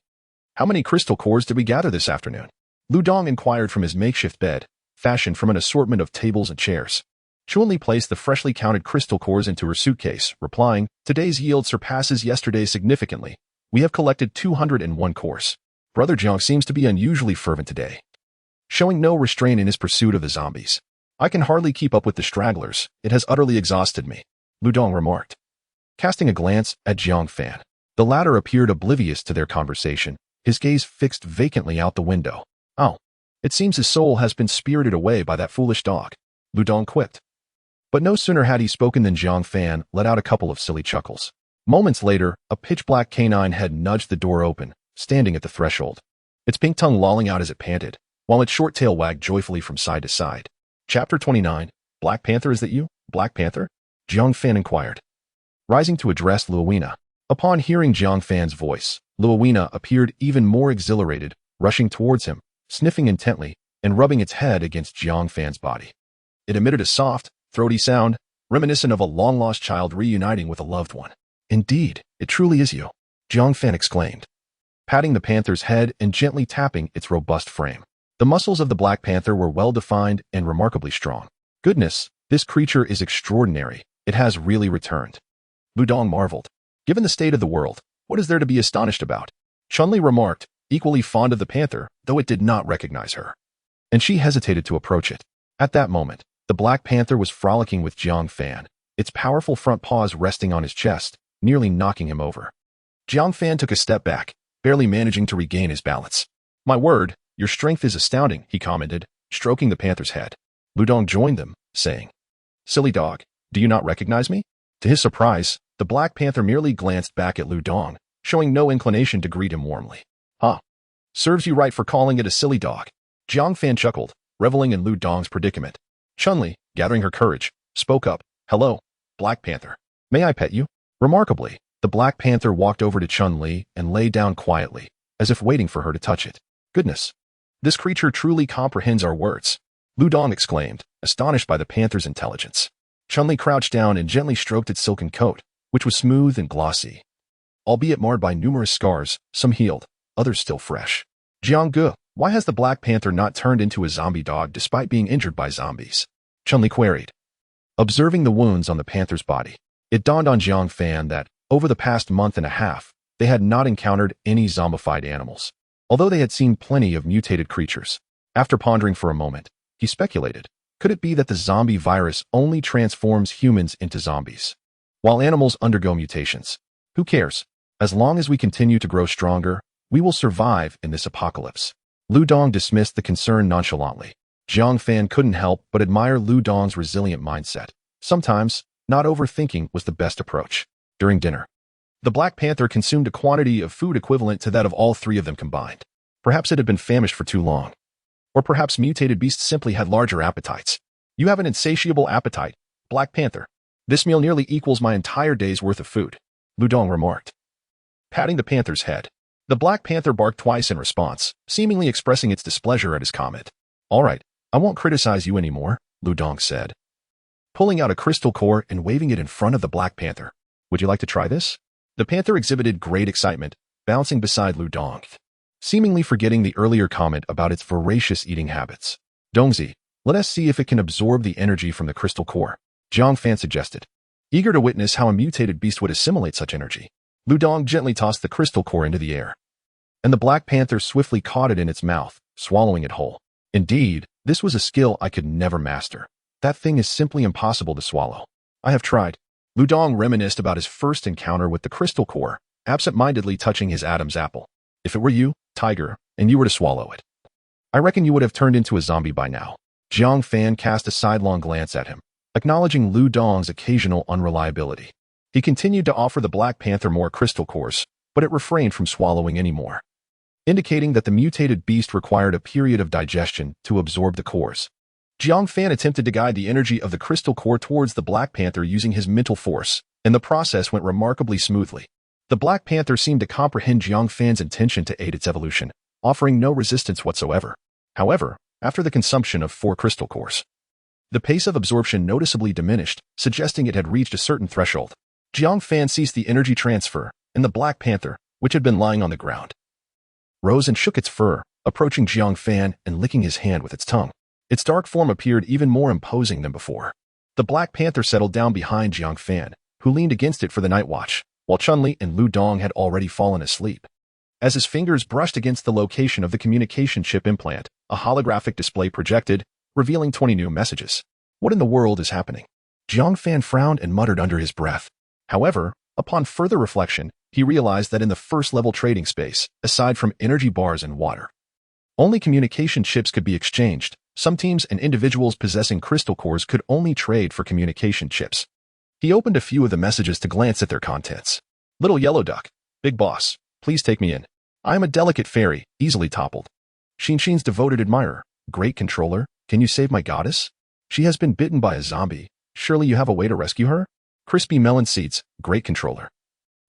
How many crystal cores did we gather this afternoon? Lu Dong inquired from his makeshift bed, fashioned from an assortment of tables and chairs. Chun-Li placed the freshly counted crystal cores into her suitcase, replying, "Today's yield surpasses yesterday's significantly. We have collected 201 cores. Brother Jiang seems to be unusually fervent today, showing no restraint in his pursuit of the zombies. I can hardly keep up with the stragglers. It has utterly exhausted me," Lu Dong remarked, casting a glance at Jiang Fan. The latter appeared oblivious to their conversation, his gaze fixed vacantly out the window. "Oh, it seems his soul has been spirited away by that foolish dog," Lu Dong quipped. But no sooner had he spoken than Jiang Fan let out a couple of silly chuckles. Moments later, a pitch-black canine head nudged the door open, standing at the threshold, its pink tongue lolling out as it panted, while its short tail wagged joyfully from side to side. Chapter 29, Black Panther, is that you, Black Panther? Jiang Fan inquired, rising to address Luowina. Upon hearing Jiang Fan's voice, Luowina appeared even more exhilarated, rushing towards him, sniffing intently, and rubbing its head against Jiang Fan's body. It emitted a soft, throaty sound, reminiscent of a long-lost child reuniting with a loved one. "Indeed, it truly is you," Jiang Fan exclaimed, patting the panther's head and gently tapping its robust frame. The muscles of the Black Panther were well-defined and remarkably strong. "Goodness, this creature is extraordinary. It has really returned," Lu Dong marveled. "Given the state of the world, what is there to be astonished about?" Chun-Li remarked, equally fond of the panther, though it did not recognize her, and she hesitated to approach it. At that moment, the Black Panther was frolicking with Jiang Fan, its powerful front paws resting on his chest, nearly knocking him over. Jiang Fan took a step back, barely managing to regain his balance. "My word, your strength is astounding," he commented, stroking the panther's head. Lu Dong joined them, saying, "Silly dog, do you not recognize me?" To his surprise, the Black Panther merely glanced back at Lu Dong, showing no inclination to greet him warmly. "Huh. Serves you right for calling it a silly dog." Jiang Fan chuckled, reveling in Lu Dong's predicament. Chun-Li, gathering her courage, spoke up, "Hello, Black Panther. May I pet you?" Remarkably, the Black Panther walked over to Chun-Li and lay down quietly, as if waiting for her to touch it. "Goodness, this creature truly comprehends our words," Lu Dong exclaimed, astonished by the panther's intelligence. Chun-Li crouched down and gently stroked its silken coat, which was smooth and glossy, albeit marred by numerous scars, some healed, others still fresh. "Jiang Ge, why has the Black Panther not turned into a zombie dog despite being injured by zombies?" Chun-Li queried, observing the wounds on the panther's body. It dawned on Jiang Fan that, over the past month and a half, they had not encountered any zombified animals, although they had seen plenty of mutated creatures. After pondering for a moment, he speculated, could it be that the zombie virus only transforms humans into zombies, while animals undergo mutations? Who cares? As long as we continue to grow stronger, we will survive in this apocalypse. Lu Dong dismissed the concern nonchalantly. Jiang Fan couldn't help but admire Lu Dong's resilient mindset. Sometimes, not overthinking was the best approach. During dinner, the Black Panther consumed a quantity of food equivalent to that of all three of them combined. Perhaps it had been famished for too long. Or perhaps mutated beasts simply had larger appetites. "You have an insatiable appetite, Black Panther. This meal nearly equals my entire day's worth of food," Lu Dong remarked, patting the panther's head. The Black Panther barked twice in response, seemingly expressing its displeasure at his comment. "All right, I won't criticize you anymore," Lu Dong said, pulling out a crystal core and waving it in front of the Black Panther. "Would you like to try this?" The panther exhibited great excitement, bouncing beside Lu Dong, seemingly forgetting the earlier comment about its voracious eating habits. "Dongzi, let us see if it can absorb the energy from the crystal core," Jiang Fan suggested, eager to witness how a mutated beast would assimilate such energy. Lu Dong gently tossed the crystal core into the air, and the Black Panther swiftly caught it in its mouth, swallowing it whole. "Indeed, this was a skill I could never master. That thing is simply impossible to swallow. I have tried." Lu Dong reminisced about his first encounter with the crystal core, absent-mindedly touching his Adam's apple. "If it were you, Tiger, and you were to swallow it, I reckon you would have turned into a zombie by now." Jiang Fan cast a sidelong glance at him, acknowledging Lu Dong's occasional unreliability. He continued to offer the Black Panther more crystal cores, but it refrained from swallowing any more, indicating that the mutated beast required a period of digestion to absorb the cores. Jiang Fan attempted to guide the energy of the crystal core towards the Black Panther using his mental force, and the process went remarkably smoothly. The Black Panther seemed to comprehend Jiang Fan's intention to aid its evolution, offering no resistance whatsoever. However, after the consumption of 4 crystal cores, the pace of absorption noticeably diminished, suggesting it had reached a certain threshold. Jiang Fan ceased the energy transfer, and the Black Panther, which had been lying on the ground, rose and shook its fur, approaching Jiang Fan and licking his hand with its tongue. Its dark form appeared even more imposing than before. The Black Panther settled down behind Jiang Fan, who leaned against it for the night watch, while Chun-Li and Lu Dong had already fallen asleep. As his fingers brushed against the location of the communication chip implant, a holographic display projected, revealing 20 new messages. What in the world is happening? Jiang Fan frowned and muttered under his breath. However, upon further reflection, he realized that in the first-level trading space, aside from energy bars and water, only communication chips could be exchanged. Some teams and individuals possessing crystal cores could only trade for communication chips. He opened a few of the messages to glance at their contents. Little Yellow Duck, Big Boss, please take me in. I am a delicate fairy, easily toppled. Shin's devoted admirer, Great Controller, can you save my goddess? She has been bitten by a zombie. Surely you have a way to rescue her? Crispy Melon Seeds, Great Controller.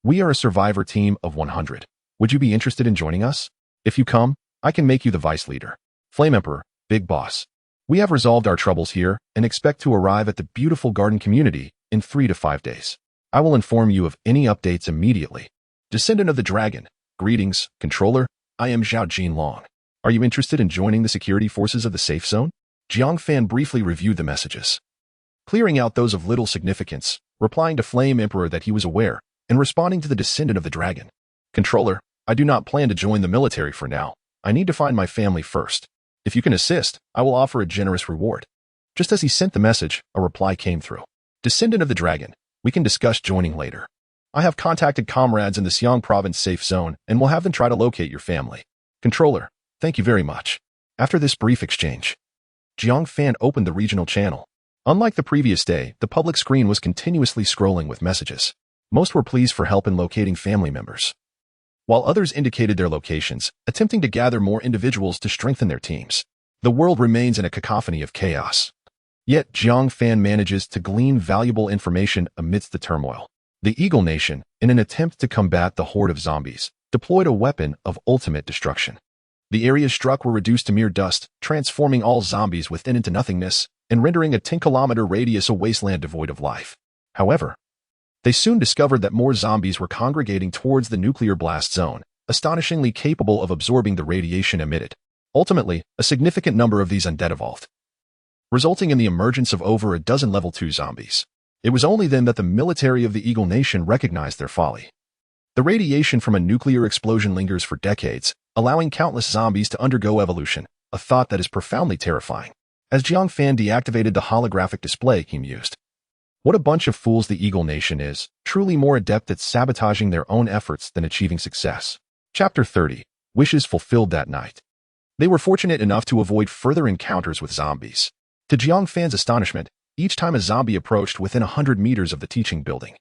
We are a survivor team of 100. Would you be interested in joining us? If you come, I can make you the vice leader. Flame Emperor, Big Boss. We have resolved our troubles here and expect to arrive at the beautiful garden community in 3 to 5 days. I will inform you of any updates immediately. Descendant of the Dragon. Greetings, Controller. I am Zhao Jinlong. Are you interested in joining the security forces of the safe zone? Jiang Fan briefly reviewed the messages, clearing out those of little significance, replying to Flame Emperor that he was aware, and responding to the Descendant of the Dragon. Controller, I do not plan to join the military for now. I need to find my family first. If you can assist, I will offer a generous reward. Just as he sent the message, a reply came through. Descendant of the Dragon, we can discuss joining later. I have contacted comrades in the Xiang province safe zone and will have them try to locate your family. Controller, thank you very much. After this brief exchange, Jiang Fan opened the regional channel. Unlike the previous day, the public screen was continuously scrolling with messages. Most were pleas for help in locating family members, while others indicated their locations, attempting to gather more individuals to strengthen their teams. The world remains in a cacophony of chaos. Yet Jiang Fan manages to glean valuable information amidst the turmoil. The Eagle Nation, in an attempt to combat the horde of zombies, deployed a weapon of ultimate destruction. The areas struck were reduced to mere dust, transforming all zombies within into nothingness and rendering a 10-kilometer radius a wasteland devoid of life. However, they soon discovered that more zombies were congregating towards the nuclear blast zone, astonishingly capable of absorbing the radiation emitted. Ultimately, a significant number of these undead evolved, resulting in the emergence of over a dozen level 2 zombies. It was only then that the military of the Eagle Nation recognized their folly. The radiation from a nuclear explosion lingers for decades, allowing countless zombies to undergo evolution, a thought that is profoundly terrifying. As Jiang Fan deactivated the holographic display, he mused, what a bunch of fools the Eagle Nation is, truly more adept at sabotaging their own efforts than achieving success. Chapter 30. Wishes fulfilled that night. They were fortunate enough to avoid further encounters with zombies. To Jiang Fan's astonishment, each time a zombie approached within 100 meters of the teaching building,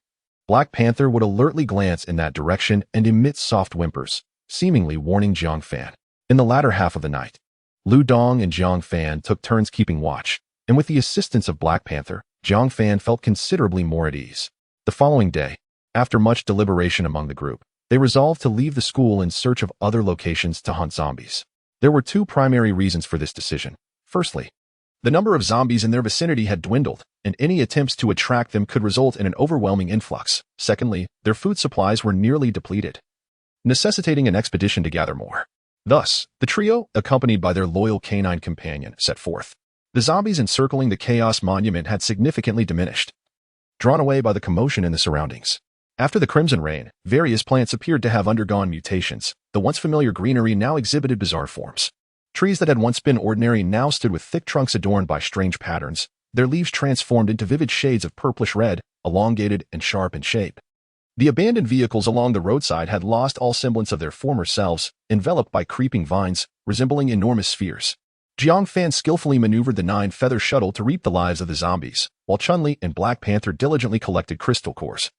Black Panther would alertly glance in that direction and emit soft whimpers, seemingly warning Jiang Fan. In the latter half of the night, Lu Dong and Jiang Fan took turns keeping watch, and with the assistance of Black Panther, Jiang Fan felt considerably more at ease. The following day, after much deliberation among the group, they resolved to leave the school in search of other locations to hunt zombies. There were 2 primary reasons for this decision. Firstly, the number of zombies in their vicinity had dwindled, and any attempts to attract them could result in an overwhelming influx. Secondly, their food supplies were nearly depleted, necessitating an expedition to gather more. Thus, the trio, accompanied by their loyal canine companion, set forth. The zombies encircling the Chaos Monument had significantly diminished, drawn away by the commotion in the surroundings. After the Crimson Rain, various plants appeared to have undergone mutations. The once familiar greenery now exhibited bizarre forms. Trees that had once been ordinary now stood with thick trunks adorned by strange patterns, their leaves transformed into vivid shades of purplish red, elongated and sharp in shape. The abandoned vehicles along the roadside had lost all semblance of their former selves, enveloped by creeping vines, resembling enormous spheres. Jiang Fan skillfully maneuvered the 9-feather shuttle to reap the lives of the zombies, while Chun-Li and Black Panther diligently collected crystal cores,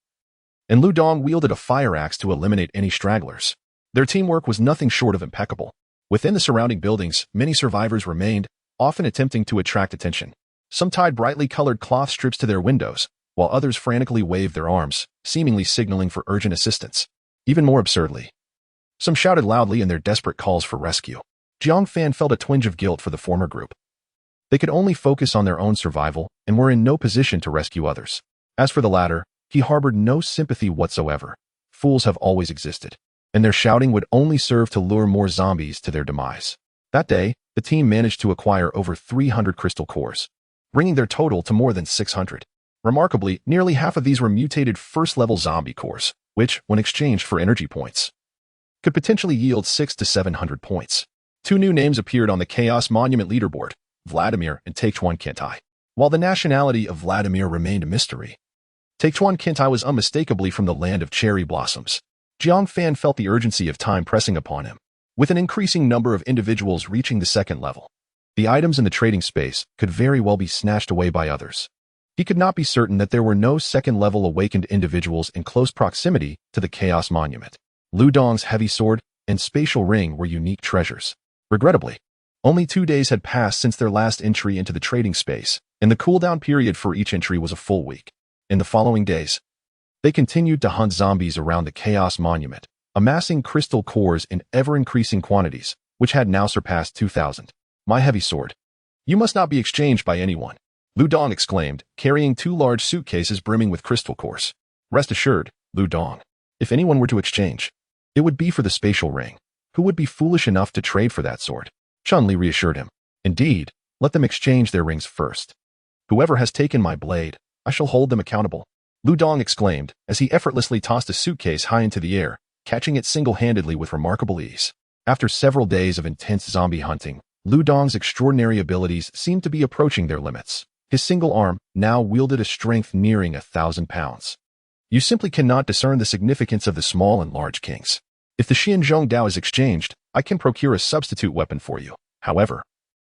and Lu Dong wielded a fire axe to eliminate any stragglers. Their teamwork was nothing short of impeccable. Within the surrounding buildings, many survivors remained, often attempting to attract attention. Some tied brightly colored cloth strips to their windows, while others frantically waved their arms, seemingly signaling for urgent assistance. Even more absurdly, some shouted loudly in their desperate calls for rescue. Jiang Fan felt a twinge of guilt for the former group. They could only focus on their own survival and were in no position to rescue others. As for the latter, he harbored no sympathy whatsoever. Fools have always existed, and their shouting would only serve to lure more zombies to their demise. That day, the team managed to acquire over 300 crystal cores, bringing their total to more than 600. Remarkably, nearly half of these were mutated first-level zombie cores, which, when exchanged for energy points, could potentially yield 600 to 700 points. Two new names appeared on the Chaos Monument leaderboard, Vladimir and Taekwon Kentai. While the nationality of Vladimir remained a mystery, Taekwon Kentai was unmistakably from the land of cherry blossoms. Jiang Fan felt the urgency of time pressing upon him. With an increasing number of individuals reaching the second level, the items in the trading space could very well be snatched away by others. He could not be certain that there were no second-level awakened individuals in close proximity to the Chaos Monument. Lu Dong's heavy sword and spatial ring were unique treasures. Regrettably, only 2 days had passed since their last entry into the trading space, and the cooldown period for each entry was a full week. In the following days, they continued to hunt zombies around the Chaos Monument, amassing crystal cores in ever-increasing quantities, which had now surpassed 2,000. My heavy sword. You must not be exchanged by anyone, Lu Dong exclaimed, carrying 2 large suitcases brimming with crystal cores. Rest assured, Lu Dong. If anyone were to exchange, it would be for the spatial ring. Who would be foolish enough to trade for that sword? Chun-Li reassured him. Indeed, let them exchange their rings first. Whoever has taken my blade, I shall hold them accountable, Lu Dong exclaimed as he effortlessly tossed a suitcase high into the air, catching it single-handedly with remarkable ease. After several days of intense zombie hunting, Lu Dong's extraordinary abilities seemed to be approaching their limits. His single arm now wielded a strength nearing 1,000 pounds. You simply cannot discern the significance of the small and large kings. If the Xianzhong Dao is exchanged, I can procure a substitute weapon for you. However,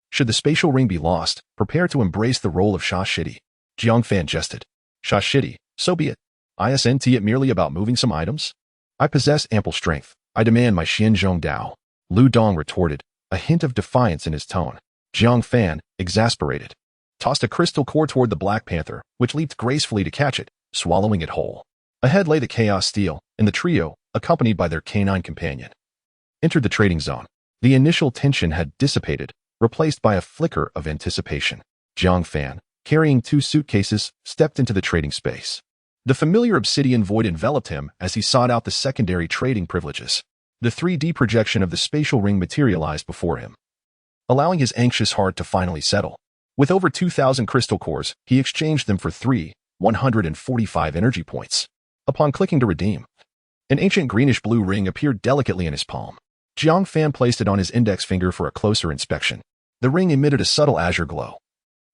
should the spatial ring be lost, prepare to embrace the role of Sha Shidi. Jiang Fan jested. Sha Shidi, so be it. Isn't it merely about moving some items? I possess ample strength. I demand my Xianzhong Dao, Lu Dong retorted, a hint of defiance in his tone. Jiang Fan, exasperated, tossed a crystal core toward the Black Panther, which leaped gracefully to catch it, swallowing it whole. Ahead lay the Chaos Steel, and the trio, accompanied by their canine companion, entered the trading zone. The initial tension had dissipated, replaced by a flicker of anticipation. Jiang Fan, carrying 2 suitcases, stepped into the trading space. The familiar obsidian void enveloped him as he sought out the secondary trading privileges. The 3D projection of the spatial ring materialized before him, allowing his anxious heart to finally settle. With over 2,000 crystal cores, he exchanged them for 145 energy points. Upon clicking to redeem, an ancient greenish-blue ring appeared delicately in his palm. Jiang Fan placed it on his index finger for a closer inspection. The ring emitted a subtle azure glow,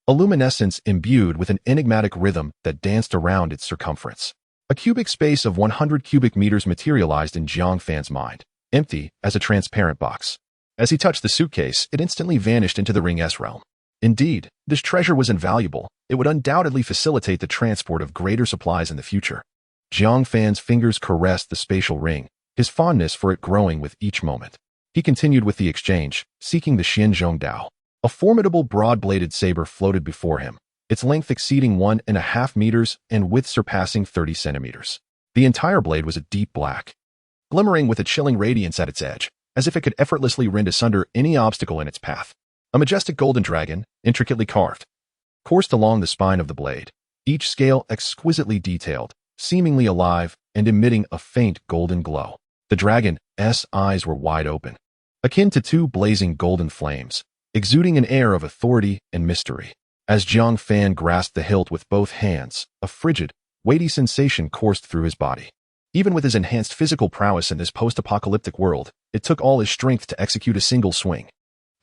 a luminescence imbued with an enigmatic rhythm that danced around its circumference. A cubic space of 100 cubic meters materialized in Jiang Fan's mind, empty as a transparent box. As he touched the suitcase, it instantly vanished into the ring's realm. Indeed, this treasure was invaluable. It would undoubtedly facilitate the transport of greater supplies in the future. Jiang Fan's fingers caressed the spatial ring, his fondness for it growing with each moment. He continued with the exchange, seeking the Xianzhong Dao. A formidable broad-bladed saber floated before him, its length exceeding 1.5 meters and width surpassing 30 centimeters. The entire blade was a deep black, glimmering with a chilling radiance at its edge, as if it could effortlessly rend asunder any obstacle in its path. A majestic golden dragon, intricately carved, coursed along the spine of the blade, each scale exquisitely detailed, seemingly alive and emitting a faint golden glow. The dragon's eyes were wide open, akin to 2 blazing golden flames, exuding an air of authority and mystery. As Jiang Fan grasped the hilt with both hands, a frigid, weighty sensation coursed through his body. Even with his enhanced physical prowess in this post-apocalyptic world, it took all his strength to execute a single swing.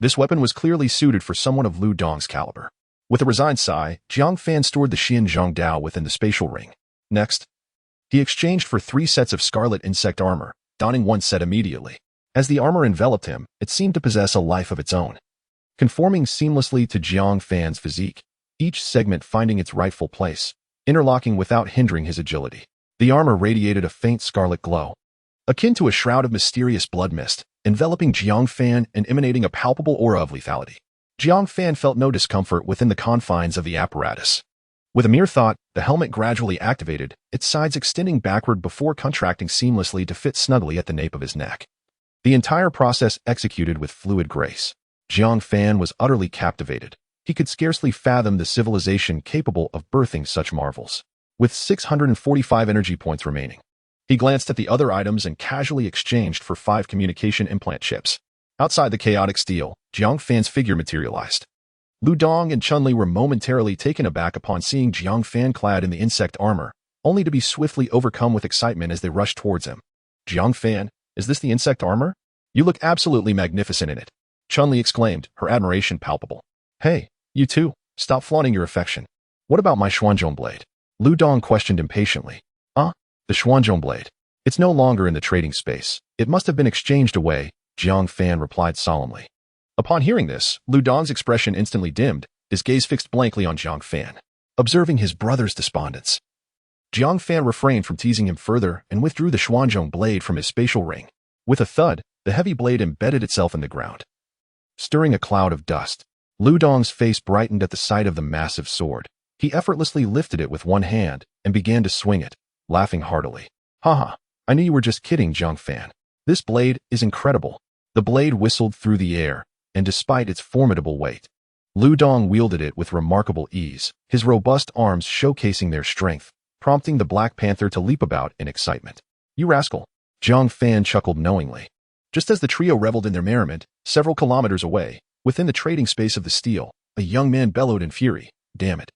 This weapon was clearly suited for someone of Lu Dong's caliber. With a resigned sigh, Jiang Fan stored the Xianzhong Dao within the spatial ring. Next, he exchanged for 3 sets of scarlet insect armor, donning one set immediately. As the armor enveloped him, it seemed to possess a life of its own, conforming seamlessly to Jiang Fan's physique, each segment finding its rightful place, interlocking without hindering his agility. The armor radiated a faint scarlet glow, akin to a shroud of mysterious blood mist, enveloping Jiang Fan and emanating a palpable aura of lethality. Jiang Fan felt no discomfort within the confines of the apparatus. With a mere thought, the helmet gradually activated, its sides extending backward before contracting seamlessly to fit snugly at the nape of his neck. The entire process executed with fluid grace. Jiang Fan was utterly captivated. He could scarcely fathom the civilization capable of birthing such marvels. With 645 energy points remaining, He glanced at the other items and casually exchanged for 5 communication implant chips. Outside the chaotic steel, Jiang Fan's figure materialized. Lu Dong and Chun-Li were momentarily taken aback upon seeing Jiang Fan clad in the insect armor, only to be swiftly overcome with excitement as they rushed towards him. Jiang Fan, is this the insect armor? You look absolutely magnificent in it. Chun-Li exclaimed, her admiration palpable. Hey, you two, stop flaunting your affection. What about my Xuanzhong blade? Lu Dong questioned impatiently. The Xuanzhong blade. It's no longer in the trading space. It must have been exchanged away, Jiang Fan replied solemnly. Upon hearing this, Lu Dong's expression instantly dimmed, his gaze fixed blankly on Jiang Fan, observing his brother's despondence. Jiang Fan refrained from teasing him further and withdrew the Xuanzhong blade from his spatial ring. With a thud, the heavy blade embedded itself in the ground. Stirring a cloud of dust, Lu Dong's face brightened at the sight of the massive sword. He effortlessly lifted it with one hand and began to swing it, laughing heartily. Haha, I knew you were just kidding, Jiang Fan. This blade is incredible. The blade whistled through the air, and despite its formidable weight, Lu Dong wielded it with remarkable ease, his robust arms showcasing their strength, prompting the Black Panther to leap about in excitement. You rascal! Jiang Fan chuckled knowingly. Just as the trio reveled in their merriment, several kilometers away, within the trading space of the steel, a young man bellowed in fury. Damn it.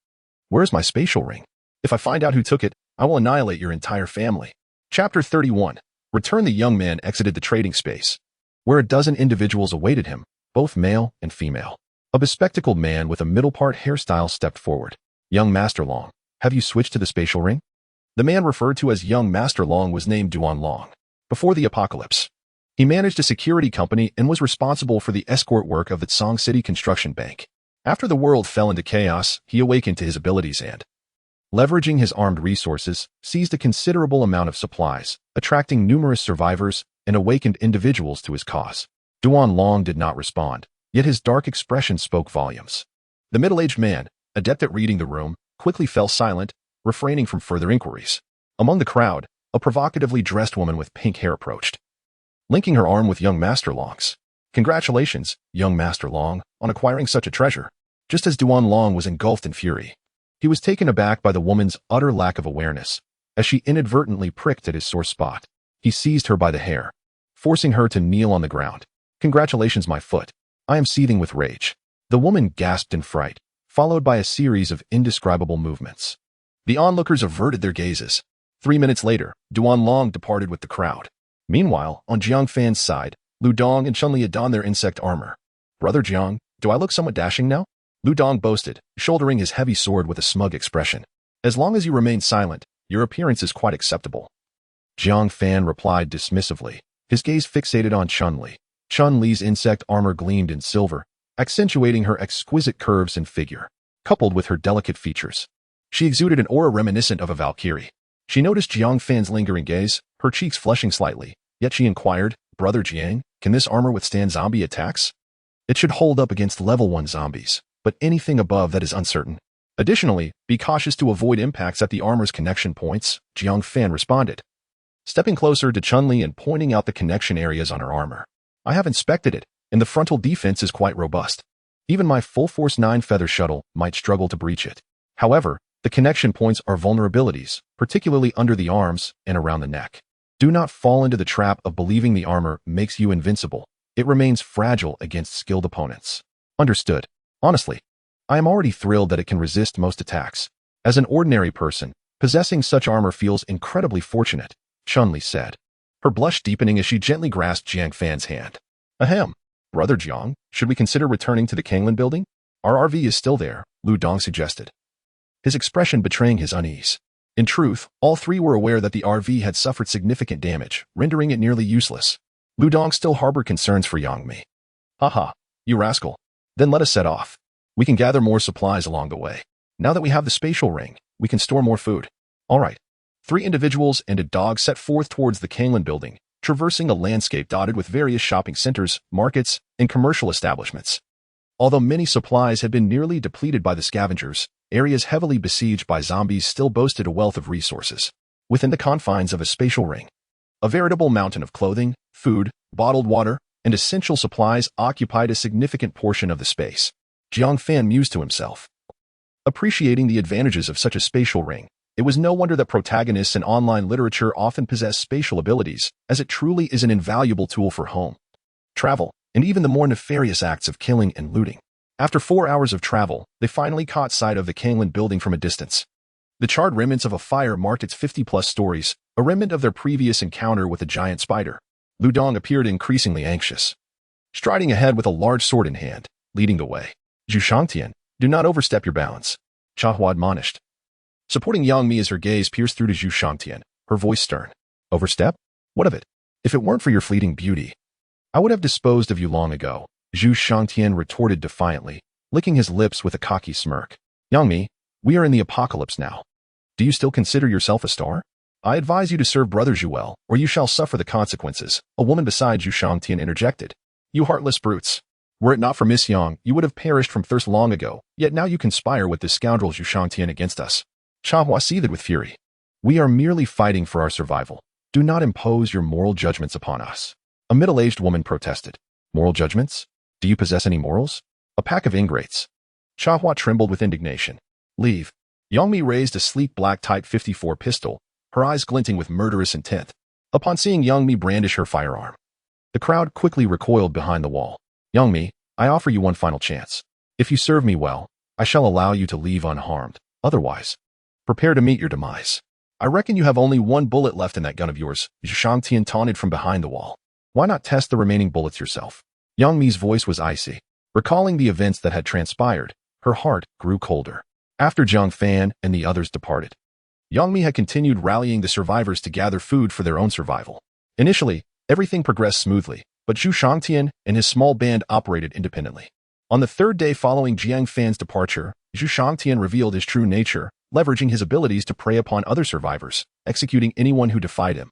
Where's my spatial ring? If I find out who took it, I will annihilate your entire family. Chapter 31. Return. The young man exited the trading space, where a dozen individuals awaited him, both male and female. A bespectacled man with a middle-part hairstyle stepped forward. Young Master Long, have you switched to the spatial ring? The man referred to as Young Master Long was named Duan Long. Before the apocalypse, he managed a security company and was responsible for the escort work of the Song City Construction Bank. After the world fell into chaos, he awakened to his abilities and, leveraging his armed resources, seized a considerable amount of supplies, attracting numerous survivors and awakened individuals to his cause. Duan Long did not respond, yet his dark expression spoke volumes. The middle-aged man, adept at reading the room, quickly fell silent, refraining from further inquiries. Among the crowd, a provocatively dressed woman with pink hair approached, linking her arm with young Master Long's. Congratulations, young Master Long, on acquiring such a treasure. Just as Duan Long was engulfed in fury, he was taken aback by the woman's utter lack of awareness. As she inadvertently pricked at his sore spot, he seized her by the hair, forcing her to kneel on the ground. Congratulations, my foot. I am seething with rage. The woman gasped in fright, followed by a series of indescribable movements. The onlookers averted their gazes. 3 minutes later, Duan Long departed with the crowd. Meanwhile, on Jiang Fan's side, Lu Dong and Chun-Li had donned their insect armor. Brother Jiang, do I look somewhat dashing now? Lu Dong boasted, shouldering his heavy sword with a smug expression. As long as you remain silent, your appearance is quite acceptable. Jiang Fan replied dismissively, his gaze fixated on Chun-Li. Chun-Li's insect armor gleamed in silver, accentuating her exquisite curves and figure, coupled with her delicate features. She exuded an aura reminiscent of a Valkyrie. She noticed Jiang Fan's lingering gaze, her cheeks flushing slightly, yet she inquired, Brother Jiang, can this armor withstand zombie attacks? It should hold up against level 1 zombies, but anything above that is uncertain. Additionally, be cautious to avoid impacts at the armor's connection points, Jiang Fan responded, stepping closer to Chun-Li and pointing out the connection areas on her armor. I have inspected it, and the frontal defense is quite robust. Even my full-force 9-feather shuttle might struggle to breach it. However, the connection points are vulnerabilities, particularly under the arms and around the neck. Do not fall into the trap of believing the armor makes you invincible. It remains fragile against skilled opponents. Understood. Honestly, I am already thrilled that it can resist most attacks. As an ordinary person, possessing such armor feels incredibly fortunate, Chun-Li said, her blush deepening as she gently grasped Jiang Fan's hand. Ahem. Brother Jiang, should we consider returning to the Kanglan building? Our RV is still there, Lu Dong suggested, his expression betraying his unease. In truth, all three were aware that the RV had suffered significant damage, rendering it nearly useless. Lu Dong still harbored concerns for Yang Mi. Haha, you rascal. Then let us set off. We can gather more supplies along the way. Now that we have the spatial ring, we can store more food. All right. 3 individuals and a dog set forth towards the Kanglan building, traversing a landscape dotted with various shopping centers, markets, and commercial establishments. Although many supplies had been nearly depleted by the scavengers, areas heavily besieged by zombies still boasted a wealth of resources. Within the confines of a spatial ring, a veritable mountain of clothing, food, bottled water, and essential supplies occupied a significant portion of the space. Jiang Fan mused to himself, appreciating the advantages of such a spatial ring. It was no wonder that protagonists in online literature often possess spatial abilities, as it truly is an invaluable tool for home, travel, and even the more nefarious acts of killing and looting. After 4 hours of travel, they finally caught sight of the Kanglan building from a distance. The charred remnants of a fire marked its 50-plus stories, a remnant of their previous encounter with a giant spider. Lu Dong appeared increasingly anxious, striding ahead with a large sword in hand, leading the way. Zhu Shangtian, do not overstep your bounds, Chahua admonished. Supporting Yang Mi as her gaze pierced through to Zhu Shangtian, her voice stern. Overstep? What of it? If it weren't for your fleeting beauty, I would have disposed of you long ago, Zhu Shangtian retorted defiantly, licking his lips with a cocky smirk. Yang Mi, we are in the apocalypse now. Do you still consider yourself a star? I advise you to serve Brother Zhu well, or you shall suffer the consequences, a woman beside Zhu Shangtian interjected. You heartless brutes. Were it not for Miss Yang, you would have perished from thirst long ago, yet now you conspire with this scoundrel Zhu Shangtian against us. Chahua seethed with fury. We are merely fighting for our survival. Do not impose your moral judgments upon us. A middle-aged woman protested. Moral judgments? Do you possess any morals? A pack of ingrates. Chahua trembled with indignation. Leave. Yang Mi raised a sleek black Type 54 pistol, her eyes glinting with murderous intent. Upon seeing Yang Mi brandish her firearm, the crowd quickly recoiled behind the wall. Yang Mi, I offer you one final chance. If you serve me well, I shall allow you to leave unharmed. Otherwise, prepare to meet your demise. I reckon you have only one bullet left in that gun of yours, Zhu Shangtian taunted from behind the wall. Why not test the remaining bullets yourself? Yang Mi's voice was icy. Recalling the events that had transpired, her heart grew colder. After Jiang Fan and the others departed, Yang Mi had continued rallying the survivors to gather food for their own survival. Initially, everything progressed smoothly, but Zhu Shangtian and his small band operated independently. On the third day following Jiang Fan's departure, Zhu Shangtian revealed his true nature, leveraging his abilities to prey upon other survivors, executing anyone who defied him,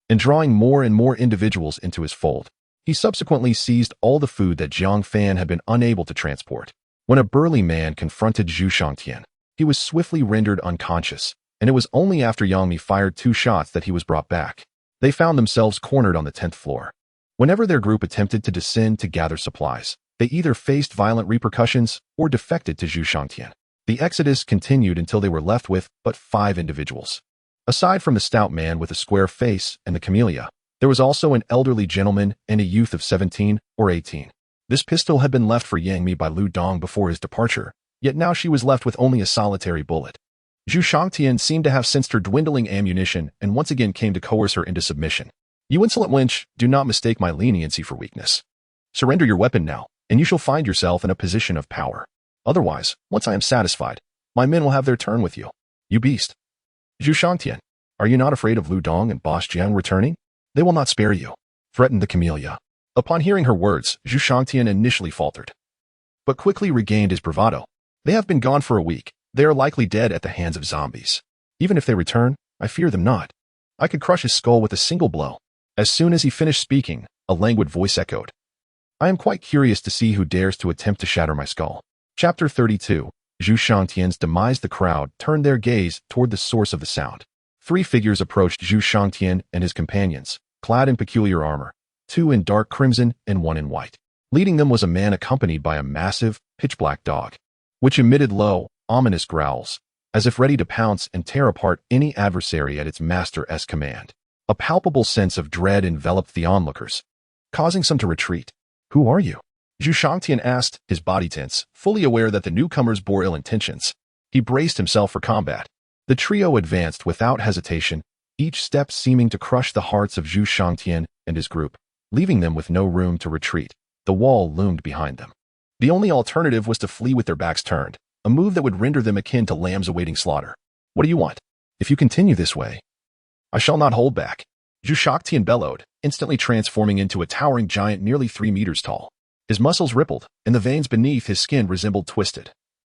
and drawing more and more individuals into his fold. He subsequently seized all the food that Jiang Fan had been unable to transport. When a burly man confronted Zhu Shangtian, he was swiftly rendered unconscious, and it was only after Yang Mi fired 2 shots that he was brought back. They found themselves cornered on the 10th floor. Whenever their group attempted to descend to gather supplies, they either faced violent repercussions or defected to Zhu Shangtian. The exodus continued until they were left with but 5 individuals. Aside from the stout man with a square face and the camellia, there was also an elderly gentleman and a youth of 17 or 18. This pistol had been left for Yang Mi by Lu Dong before his departure, yet now she was left with only a solitary bullet. Zhu Shangtian seemed to have sensed her dwindling ammunition and once again came to coerce her into submission. You insolent wench, do not mistake my leniency for weakness. Surrender your weapon now, and you shall find yourself in a position of power. Otherwise, once I am satisfied, my men will have their turn with you. You beast. Zhu Shangtian, are you not afraid of Lu Dong and Boss Jiang returning? They will not spare you, threatened the camellia. Upon hearing her words, Zhu Shangtian initially faltered, but quickly regained his bravado. They have been gone for a week. They are likely dead at the hands of zombies. Even if they return, I fear them not. I could crush his skull with a single blow. As soon as he finished speaking, a languid voice echoed. I am quite curious to see who dares to attempt to shatter my skull. Chapter 32. Zhu Shangtian's demise. The crowd turned their gaze toward the source of the sound. 3 figures approached Zhu Shangtian and his companions, clad in peculiar armor, 2 in dark crimson and 1 in white. Leading them was a man accompanied by a massive, pitch-black dog, which emitted low, ominous growls, as if ready to pounce and tear apart any adversary at its master's command. A palpable sense of dread enveloped the onlookers, causing some to retreat. Who are you? Zhu Shangtian asked, his body tense, fully aware that the newcomers bore ill intentions. He braced himself for combat. The trio advanced without hesitation, each step seeming to crush the hearts of Zhu Shangtian and his group, leaving them with no room to retreat. The wall loomed behind them. The only alternative was to flee with their backs turned, a move that would render them akin to lambs awaiting slaughter. What do you want? If you continue this way, I shall not hold back. Zhu Shangtian bellowed, instantly transforming into a towering giant nearly 3 meters tall. His muscles rippled, and the veins beneath his skin resembled twisted,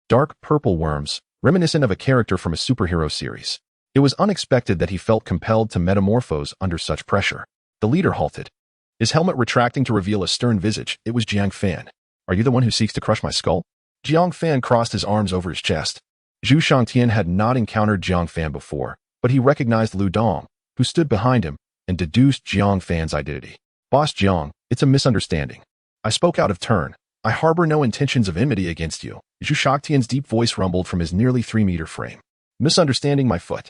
dark purple worms, reminiscent of a character from a superhero series. It was unexpected that he felt compelled to metamorphose under such pressure. The leader halted, his helmet retracting to reveal a stern visage. It was Jiang Fan. Are you the one who seeks to crush my skull? Jiang Fan crossed his arms over his chest. Zhu Shangtian had not encountered Jiang Fan before, but he recognized Lu Dong, who stood behind him, and deduced Jiang Fan's identity. Boss Jiang, it's a misunderstanding. I spoke out of turn. I harbor no intentions of enmity against you. Zhu Shangtian's deep voice rumbled from his nearly 3-meter frame. misunderstanding my foot.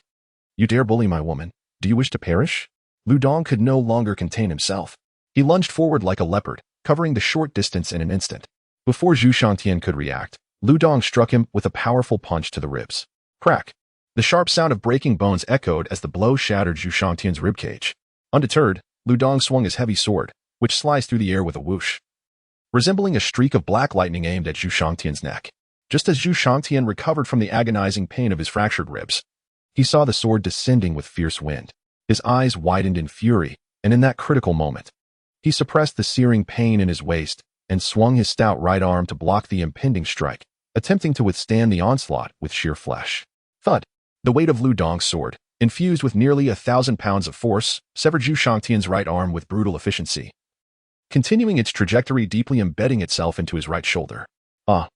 You dare bully my woman? Do you wish to perish? Lu Dong could no longer contain himself. He lunged forward like a leopard, covering the short distance in an instant. Before Zhu Shangtian could react, Lu Dong struck him with a powerful punch to the ribs. Crack! The sharp sound of breaking bones echoed as the blow shattered Zhu Shangtian's ribcage. Undeterred, Lu Dong swung his heavy sword, which sliced through the air with a whoosh, resembling a streak of black lightning aimed at Zhu Shangtian's neck. Just as Zhu Shangtian recovered from the agonizing pain of his fractured ribs, he saw the sword descending with fierce wind. His eyes widened in fury, and in that critical moment, he suppressed the searing pain in his waist and swung his stout right arm to block the impending strike, attempting to withstand the onslaught with sheer flesh. Thud! The weight of Lu Dong's sword, infused with nearly 1,000 pounds of force, severed Zhu Shangtian's right arm with brutal efficiency, continuing its trajectory deeply embedding itself into his right shoulder. Zhu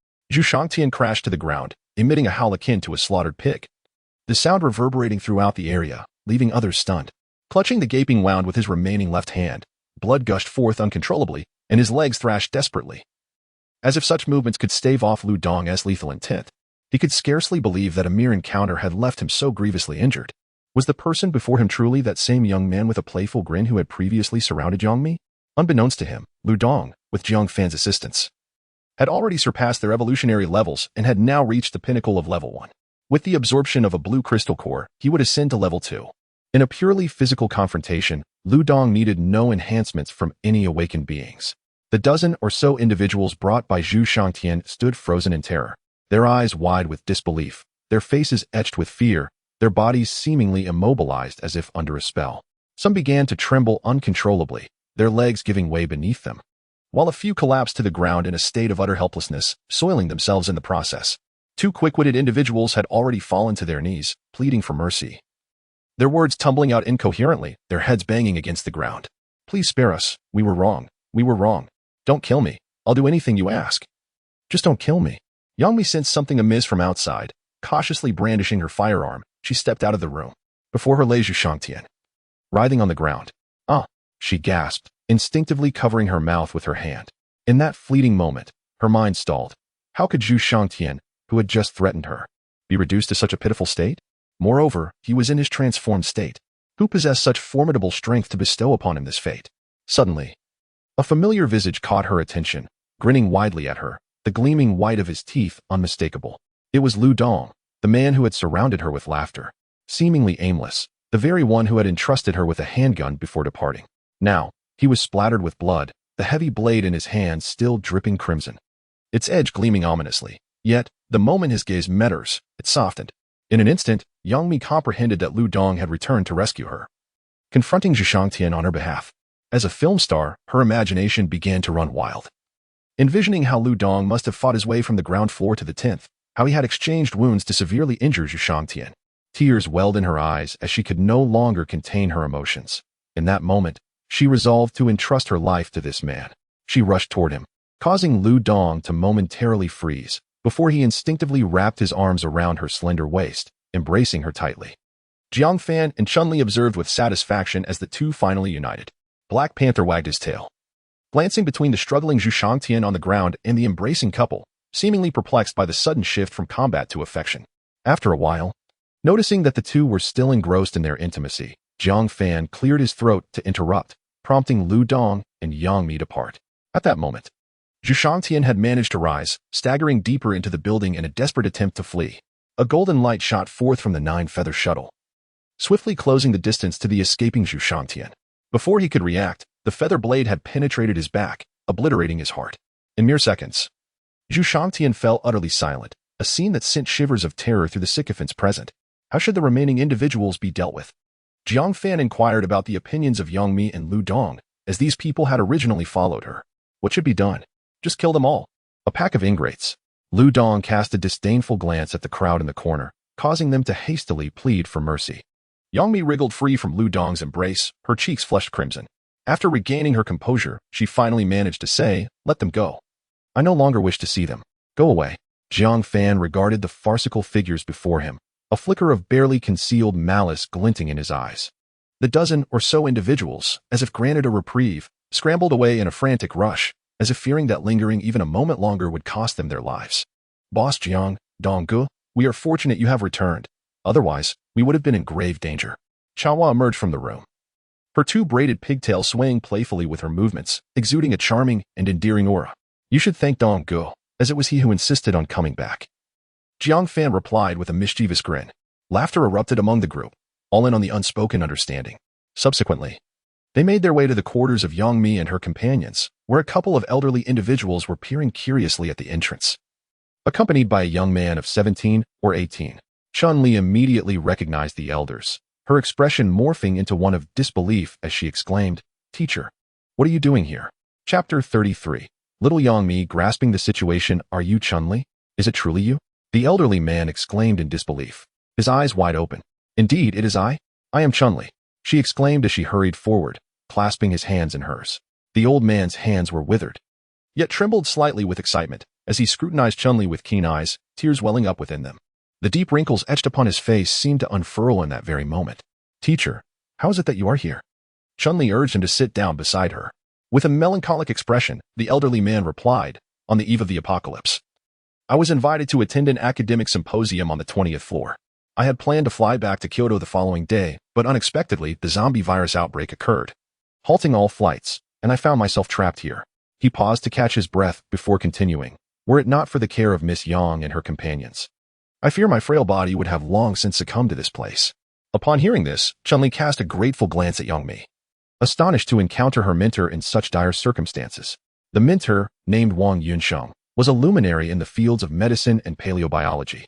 Shangtian crashed to the ground, emitting a howl akin to a slaughtered pig. The sound reverberating throughout the area, leaving others stunned. Clutching the gaping wound with his remaining left hand, blood gushed forth uncontrollably, and his legs thrashed desperately. As if such movements could stave off Lu Dong's lethal intent, he could scarcely believe that a mere encounter had left him so grievously injured. Was the person before him truly that same young man with a playful grin who had previously surrounded Jiangmi? Unbeknownst to him, Lu Dong, with Jiang Fan's assistance, had already surpassed their evolutionary levels and had now reached the pinnacle of level 1. With the absorption of a blue crystal core, he would ascend to level 2. In a purely physical confrontation, Lu Dong needed no enhancements from any awakened beings. The dozen or so individuals brought by Zhu Shangtian stood frozen in terror, their eyes wide with disbelief, their faces etched with fear, their bodies seemingly immobilized as if under a spell. Some began to tremble uncontrollably, their legs giving way beneath them, while a few collapsed to the ground in a state of utter helplessness, soiling themselves in the process. 2 quick-witted individuals had already fallen to their knees, pleading for mercy, their words tumbling out incoherently, their heads banging against the ground. Please spare us. We were wrong. We were wrong. Don't kill me. I'll do anything you ask. Just don't kill me. Yangmi sensed something amiss from outside. Cautiously brandishing her firearm, she stepped out of the room. Before her lay Zhu Shangtian, writhing on the ground. She gasped, instinctively covering her mouth with her hand. In that fleeting moment, her mind stalled. How could Zhu Shangtian, who had just threatened her, be reduced to such a pitiful state? Moreover, he was in his transformed state. Who possessed such formidable strength to bestow upon him this fate? Suddenly, a familiar visage caught her attention, grinning widely at her, the gleaming white of his teeth unmistakable. It was Lu Dong, the man who had surrounded her with laughter, seemingly aimless, the very one who had entrusted her with a handgun before departing. Now, he was splattered with blood, the heavy blade in his hand still dripping crimson, its edge gleaming ominously. Yet, the moment his gaze met hers, it softened. In an instant, Yangmi comprehended that Lu Dong had returned to rescue her, confronting Zhu Shangtian on her behalf. As a film star, her imagination began to run wild, envisioning how Lu Dong must have fought his way from the ground floor to the 10th, how he had exchanged wounds to severely injure Zhu Shangtian. Tears welled in her eyes as she could no longer contain her emotions. In that moment, she resolved to entrust her life to this man. She rushed toward him, causing Lu Dong to momentarily freeze, before he instinctively wrapped his arms around her slender waist, embracing her tightly. Jiang Fan and Chun-Li observed with satisfaction as the two finally united. Black Panther wagged his tail, glancing between the struggling Zhu Shangtian on the ground and the embracing couple, seemingly perplexed by the sudden shift from combat to affection. After a while, noticing that the two were still engrossed in their intimacy, Jiang Fan cleared his throat to interrupt, prompting Lu Dong and Yangmi to part. At that moment, Zhu Shangtian had managed to rise, staggering deeper into the building in a desperate attempt to flee. A golden light shot forth from the 9-feather shuttle, swiftly closing the distance to the escaping Zhu Shangtian. Before he could react, the feather blade had penetrated his back, obliterating his heart. In mere seconds, Zhu Shangtian fell utterly silent, a scene that sent shivers of terror through the sycophants present. How should the remaining individuals be dealt with? Jiang Fan inquired about the opinions of Yangmi and Lu Dong, as these people had originally followed her. What should be done? Just kill them all. A pack of ingrates. Lu Dong cast a disdainful glance at the crowd in the corner, causing them to hastily plead for mercy. Yangmi wriggled free from Lu Dong's embrace, her cheeks flushed crimson. After regaining her composure, she finally managed to say, "Let them go. I no longer wish to see them. Go away." Jiang Fan regarded the farcical figures before him, a flicker of barely concealed malice glinting in his eyes. The dozen or so individuals, as if granted a reprieve, scrambled away in a frantic rush, as if fearing that lingering even a moment longer would cost them their lives. "Boss Jiang, Donggu, we are fortunate you have returned. Otherwise, we would have been in grave danger. Chawa emerged from the room, her two braided pigtails swaying playfully with her movements, exuding a charming and endearing aura. You should thank Dong Gu, as it was he who insisted on coming back. Jiang Fan replied with a mischievous grin. Laughter erupted among the group, all in on the unspoken understanding. Subsequently, they made their way to the quarters of Yang Mi and her companions, where a couple of elderly individuals were peering curiously at the entrance. Accompanied by a young man of 17 or 18, Chun-Li immediately recognized the elders, her expression morphing into one of disbelief as she exclaimed, Teacher, what are you doing here? Chapter 33. Little Yang Mi grasping the situation. Are you Chun-Li? Is it truly you? The elderly man exclaimed in disbelief, his eyes wide open. Indeed, it is I. I am Chun-Li, she exclaimed as she hurried forward, clasping his hands in hers. The old man's hands were withered, yet trembled slightly with excitement as he scrutinized Chun-Li with keen eyes, tears welling up within them. The deep wrinkles etched upon his face seemed to unfurl in that very moment. Teacher, how is it that you are here? Chun-Li urged him to sit down beside her. With a melancholic expression, the elderly man replied, on the eve of the apocalypse. I was invited to attend an academic symposium on the 20th floor. I had planned to fly back to Kyoto the following day, but unexpectedly, the zombie virus outbreak occurred, halting all flights, and I found myself trapped here. He paused to catch his breath before continuing. Were it not for the care of Miss Yang and her companions, I fear my frail body would have long since succumbed to this place. Upon hearing this, Chun-Li cast a grateful glance at Yang Mi, astonished to encounter her mentor in such dire circumstances. The mentor, named Wang Yunsheng, was a luminary in the fields of medicine and paleobiology.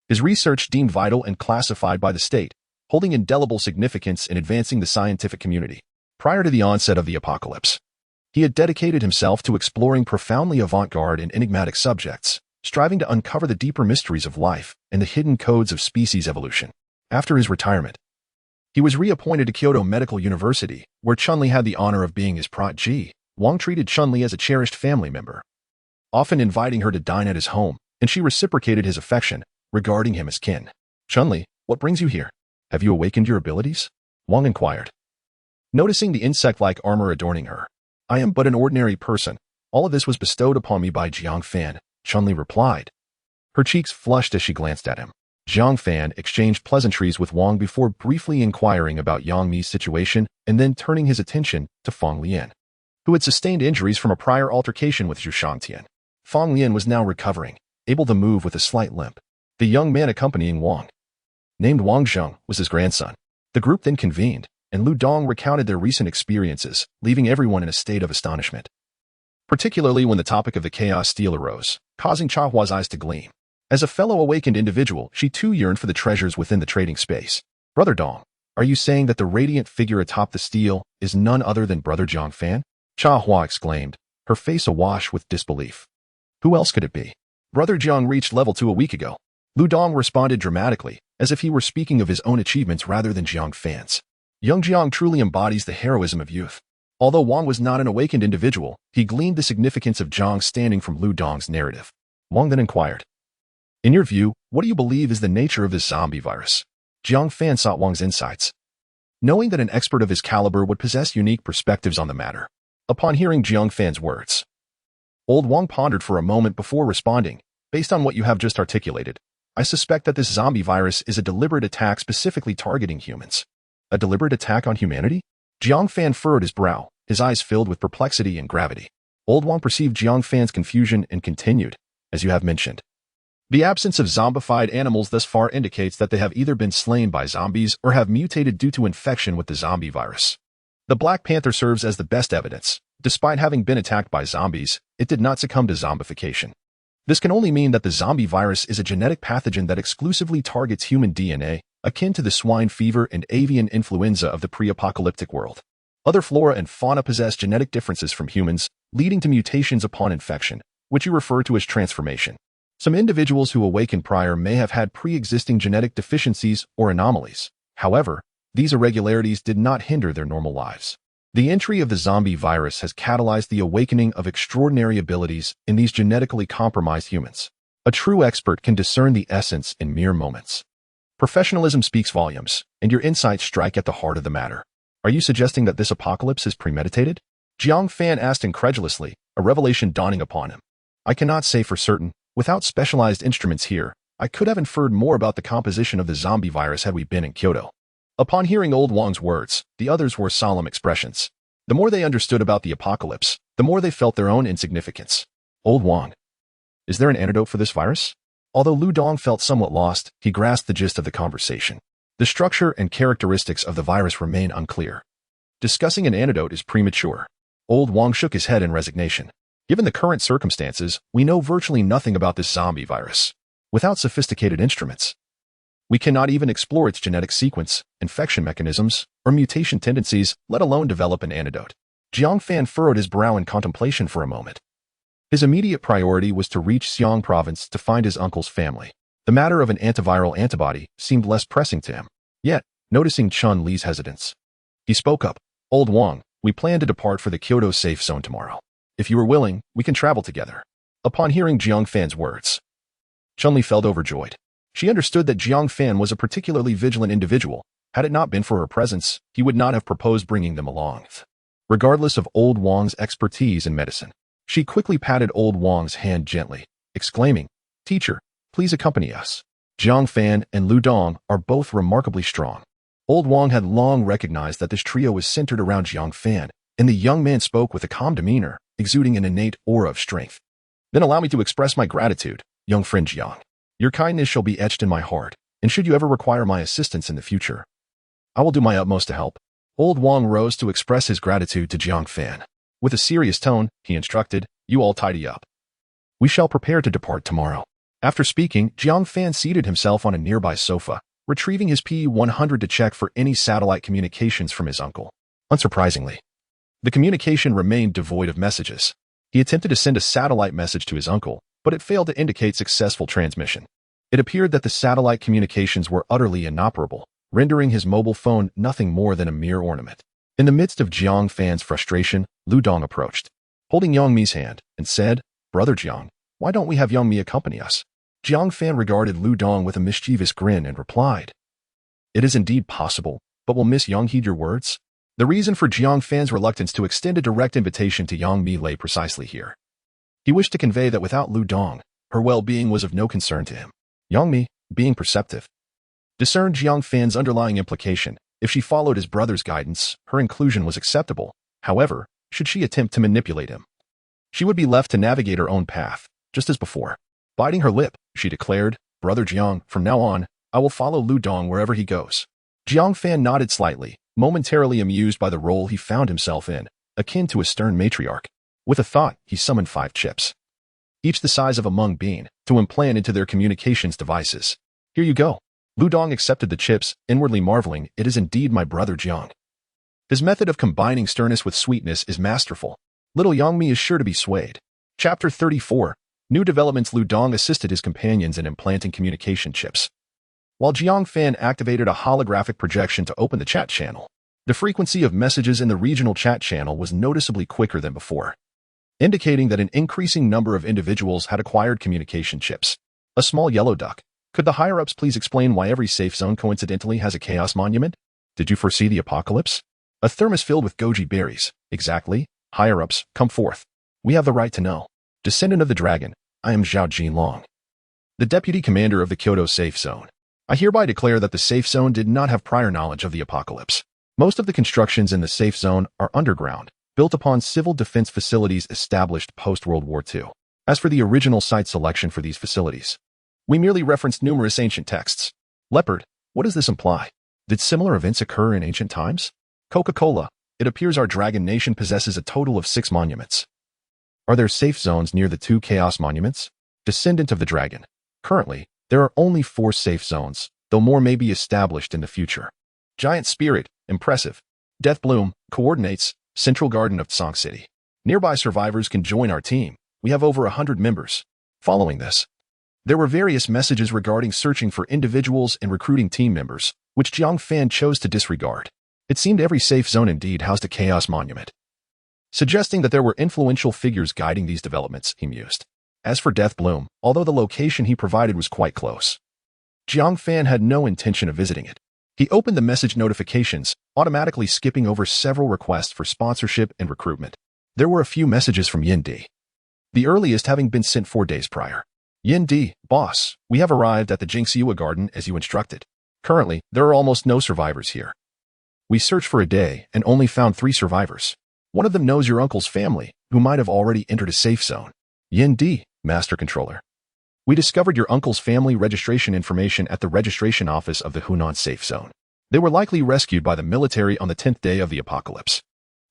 His research deemed vital and classified by the state, holding indelible significance in advancing the scientific community. Prior to the onset of the apocalypse, he had dedicated himself to exploring profoundly avant-garde and enigmatic subjects, striving to uncover the deeper mysteries of life and the hidden codes of species evolution. After his retirement, he was reappointed to Kyoto Medical University, where Chun-Li had the honor of being his protege. Wang treated Chun-Li as a cherished family member, often inviting her to dine at his home, and she reciprocated his affection, regarding him as kin. Chun-Li, what brings you here? Have you awakened your abilities? Wang inquired, noticing the insect-like armor adorning her. I am but an ordinary person. All of this was bestowed upon me by Jiang Fan, Chun-Li replied. Her cheeks flushed as she glanced at him. Jiang Fan exchanged pleasantries with Wang before briefly inquiring about Yang Mi's situation and then turning his attention to Feng Lian, who had sustained injuries from a prior altercation with Zhu Shangtian. Feng Lian was now recovering, able to move with a slight limp. The young man accompanying Wang, named Wang Zheng, was his grandson. The group then convened, and Lu Dong recounted their recent experiences, leaving everyone in a state of astonishment, particularly when the topic of the chaos steel arose, causing Chahua's eyes to gleam. As a fellow awakened individual, she too yearned for the treasures within the trading space. Brother Dong, are you saying that the radiant figure atop the steel is none other than Brother Jiang Fan? Chahua exclaimed, her face awash with disbelief. Who else could it be? Brother Jiang reached level 2 a week ago. Lu Dong responded dramatically, as if he were speaking of his own achievements rather than Jiang Fan's. Young Jiang truly embodies the heroism of youth. Although Wang was not an awakened individual, he gleaned the significance of Jiang's standing from Lu Dong's narrative. Wang then inquired, in your view, what do you believe is the nature of this zombie virus? Jiang Fan sought Wang's insights, knowing that an expert of his caliber would possess unique perspectives on the matter. Upon hearing Jiang Fan's words, old Wang pondered for a moment before responding. Based on what you have just articulated, I suspect that this zombie virus is a deliberate attack specifically targeting humans. A deliberate attack on humanity? Jiang Fan furrowed his brow, his eyes filled with perplexity and gravity. Old Wang perceived Jiang Fan's confusion and continued, as you have mentioned, the absence of zombified animals thus far indicates that they have either been slain by zombies or have mutated due to infection with the zombie virus. The Black Panther serves as the best evidence. Despite having been attacked by zombies, it did not succumb to zombification. This can only mean that the zombie virus is a genetic pathogen that exclusively targets human DNA, akin to the swine fever and avian influenza of the pre-apocalyptic world. Other flora and fauna possess genetic differences from humans, leading to mutations upon infection, which you refer to as transformation. Some individuals who awakened prior may have had pre-existing genetic deficiencies or anomalies. However, these irregularities did not hinder their normal lives. The entry of the zombie virus has catalyzed the awakening of extraordinary abilities in these genetically compromised humans. A true expert can discern the essence in mere moments. Professionalism speaks volumes, and your insights strike at the heart of the matter. Are you suggesting that this apocalypse is premeditated? Jiang Fan asked incredulously, a revelation dawning upon him. I cannot say for certain. Without specialized instruments here, I could have inferred more about the composition of the zombie virus had we been in Kyoto. Upon hearing Old Wang's words, the others wore solemn expressions. The more they understood about the apocalypse, the more they felt their own insignificance. Old Wang, is there an antidote for this virus? Although Lu Dong felt somewhat lost, he grasped the gist of the conversation. The structure and characteristics of the virus remain unclear. Discussing an antidote is premature. Old Wang shook his head in resignation. Given the current circumstances, we know virtually nothing about this zombie virus. Without sophisticated instruments, we cannot even explore its genetic sequence, infection mechanisms, or mutation tendencies, let alone develop an antidote. Jiang Fan furrowed his brow in contemplation for a moment. His immediate priority was to reach Xiang Province to find his uncle's family. The matter of an antiviral antibody seemed less pressing to him. Yet, noticing Chun Li's hesitance, he spoke up. Old Wang, we plan to depart for the Kyoto safe zone tomorrow. If you are willing, we can travel together. Upon hearing Jiang Fan's words, Chun Li felt overjoyed. She understood that Jiang Fan was a particularly vigilant individual. Had it not been for her presence, he would not have proposed bringing them along. Regardless of Old Wang's expertise in medicine, she quickly patted Old Wang's hand gently, exclaiming, Teacher, please accompany us. Jiang Fan and Lu Dong are both remarkably strong. Old Wang had long recognized that this trio was centered around Jiang Fan, and the young man spoke with a calm demeanor, exuding an innate aura of strength. Then allow me to express my gratitude, young friend Jiang. Your kindness shall be etched in my heart, and should you ever require my assistance in the future, I will do my utmost to help. Old Wang rose to express his gratitude to Jiang Fan. With a serious tone, he instructed, You all tidy up. We shall prepare to depart tomorrow. After speaking, Jiang Fan seated himself on a nearby sofa, retrieving his P-100 to check for any satellite communications from his uncle. Unsurprisingly, the communication remained devoid of messages. He attempted to send a satellite message to his uncle, but it failed to indicate successful transmission. It appeared that the satellite communications were utterly inoperable, rendering his mobile phone nothing more than a mere ornament. In the midst of Jiang Fan's frustration, Lu Dong approached, holding Yang Mi's hand, and said, Brother Jiang, why don't we have Yang Mi accompany us? Jiang Fan regarded Lu Dong with a mischievous grin and replied, It is indeed possible, but will Miss Yang heed your words? The reason for Jiang Fan's reluctance to extend a direct invitation to Yang Mi lay precisely here. He wished to convey that without Lu Dong, her well-being was of no concern to him. Yang Mi, being perceptive, discerned Jiang Fan's underlying implication. If she followed his brother's guidance, her inclusion was acceptable. However, should she attempt to manipulate him, she would be left to navigate her own path, just as before. Biting her lip, she declared, Brother Jiang, from now on, I will follow Lu Dong wherever he goes. Jiang Fan nodded slightly, momentarily amused by the role he found himself in, akin to a stern matriarch. With a thought, he summoned 5 chips, each the size of a mung bean, to implant into their communications devices. Here you go. Lu Dong accepted the chips, inwardly marveling, It is indeed my brother Jiang. His method of combining sternness with sweetness is masterful. Little Yang Mi is sure to be swayed. Chapter 34. New developments. Lu Dong assisted his companions in implanting communication chips, while Jiang Fan activated a holographic projection to open the chat channel. The frequency of messages in the regional chat channel was noticeably quicker than before, indicating that an increasing number of individuals had acquired communication chips. A small yellow duck. Could the higher-ups please explain why every safe zone coincidentally has a chaos monument? Did you foresee the apocalypse? A thermos filled with goji berries. Exactly. Higher-ups, come forth. We have the right to know. Descendant of the dragon, I am Zhao Jinlong, the deputy commander of the Kyoto safe zone. I hereby declare that the safe zone did not have prior knowledge of the apocalypse. Most of the constructions in the safe zone are underground, built upon civil defense facilities established post-World War II. As for the original site selection for these facilities, we merely referenced numerous ancient texts. Leopard, what does this imply? Did similar events occur in ancient times? Coca-Cola, it appears our dragon nation possesses a total of 6 monuments. Are there safe zones near the 2 chaos monuments? Descendant of the dragon. Currently, there are only 4 safe zones, though more may be established in the future. Giant Spirit, impressive. Death Bloom, coordinates, Central Garden of Tsang City. Nearby survivors can join our team. We have over 100 members. Following this, there were various messages regarding searching for individuals and recruiting team members, which Jiang Fan chose to disregard. It seemed every safe zone indeed housed a chaos monument, suggesting that there were influential figures guiding these developments, he mused. As for Death Bloom, although the location he provided was quite close, Jiang Fan had no intention of visiting it. He opened the message notifications, automatically skipping over several requests for sponsorship and recruitment. There were a few messages from Yin Di, the earliest having been sent 4 days prior. Yin Di, boss, we have arrived at the Jingxiua Garden as you instructed. Currently, there are almost no survivors here. We searched for a day and only found 3 survivors. One of them knows your uncle's family, who might have already entered a safe zone. Yin Di, Master Controller. We discovered your uncle's family registration information at the registration office of the Hunan safe zone. They were likely rescued by the military on the 10th day of the apocalypse.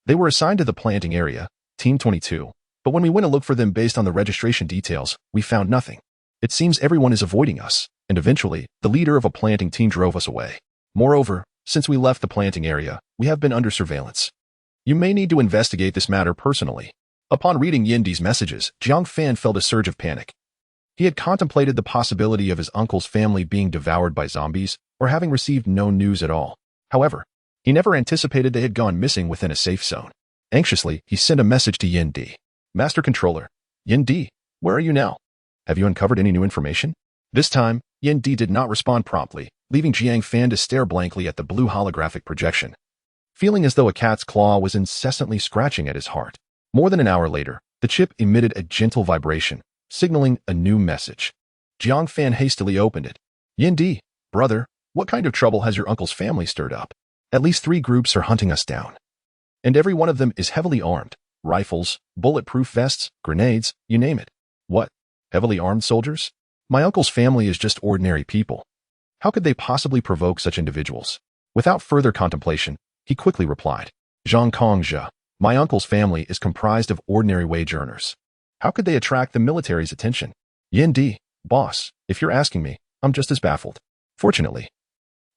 They were assigned to the planting area, Team 22, but when we went to look for them based on the registration details, we found nothing. It seems everyone is avoiding us, and eventually, the leader of a planting team drove us away. Moreover, since we left the planting area, we have been under surveillance. You may need to investigate this matter personally. Upon reading Yin Di's messages, Jiang Fan felt a surge of panic. He had contemplated the possibility of his uncle's family being devoured by zombies or having received no news at all. However, he never anticipated they had gone missing within a safe zone. Anxiously, he sent a message to Yin Di. Master Controller, Yin Di, where are you now? Have you uncovered any new information? This time, Yin Di did not respond promptly, leaving Jiang Fan to stare blankly at the blue holographic projection, feeling as though a cat's claw was incessantly scratching at his heart. More than an hour later, the chip emitted a gentle vibration, signaling a new message. Jiang Fan hastily opened it. Yin Di, brother, what kind of trouble has your uncle's family stirred up? At least 3 groups are hunting us down. And every one of them is heavily armed. Rifles, bulletproof vests, grenades, you name it. What? Heavily armed soldiers? My uncle's family is just ordinary people. How could they possibly provoke such individuals? Without further contemplation, he quickly replied. Zhang Kongzhe, my uncle's family is comprised of ordinary wage earners. How could they attract the military's attention? Yin Di, boss, if you're asking me, I'm just as baffled. Fortunately,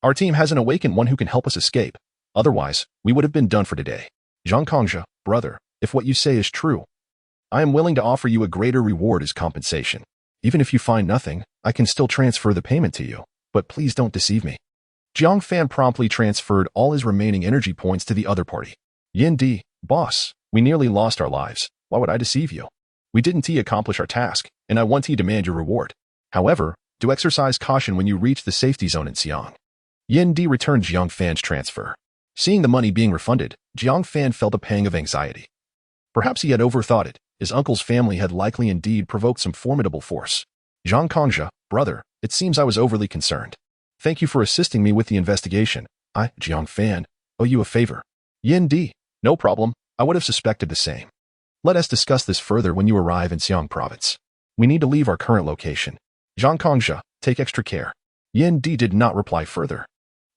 our team has an awakened one who can help us escape. Otherwise, we would have been done for today. Zhang Kongzhe, brother, if what you say is true, I am willing to offer you a greater reward as compensation. Even if you find nothing, I can still transfer the payment to you, but please don't deceive me. Jiang Fan promptly transferred all his remaining energy points to the other party. Yin Di, boss, we nearly lost our lives. Why would I deceive you? We didn't accomplish our task, and I want to demand your reward. However, do exercise caution when you reach the safety zone in Xiang. Yin Di returned Jiang Fan's transfer. Seeing the money being refunded, Jiang Fan felt a pang of anxiety. Perhaps he had overthought it. His uncle's family had likely indeed provoked some formidable force. Zhang Kongzhe, brother, it seems I was overly concerned. Thank you for assisting me with the investigation. I, Jiang Fan, owe you a favor. Yin Di, no problem. I would have suspected the same. Let us discuss this further when you arrive in Xiang province. We need to leave our current location. Zhang Kongzhe, take extra care. Yin Di did not reply further.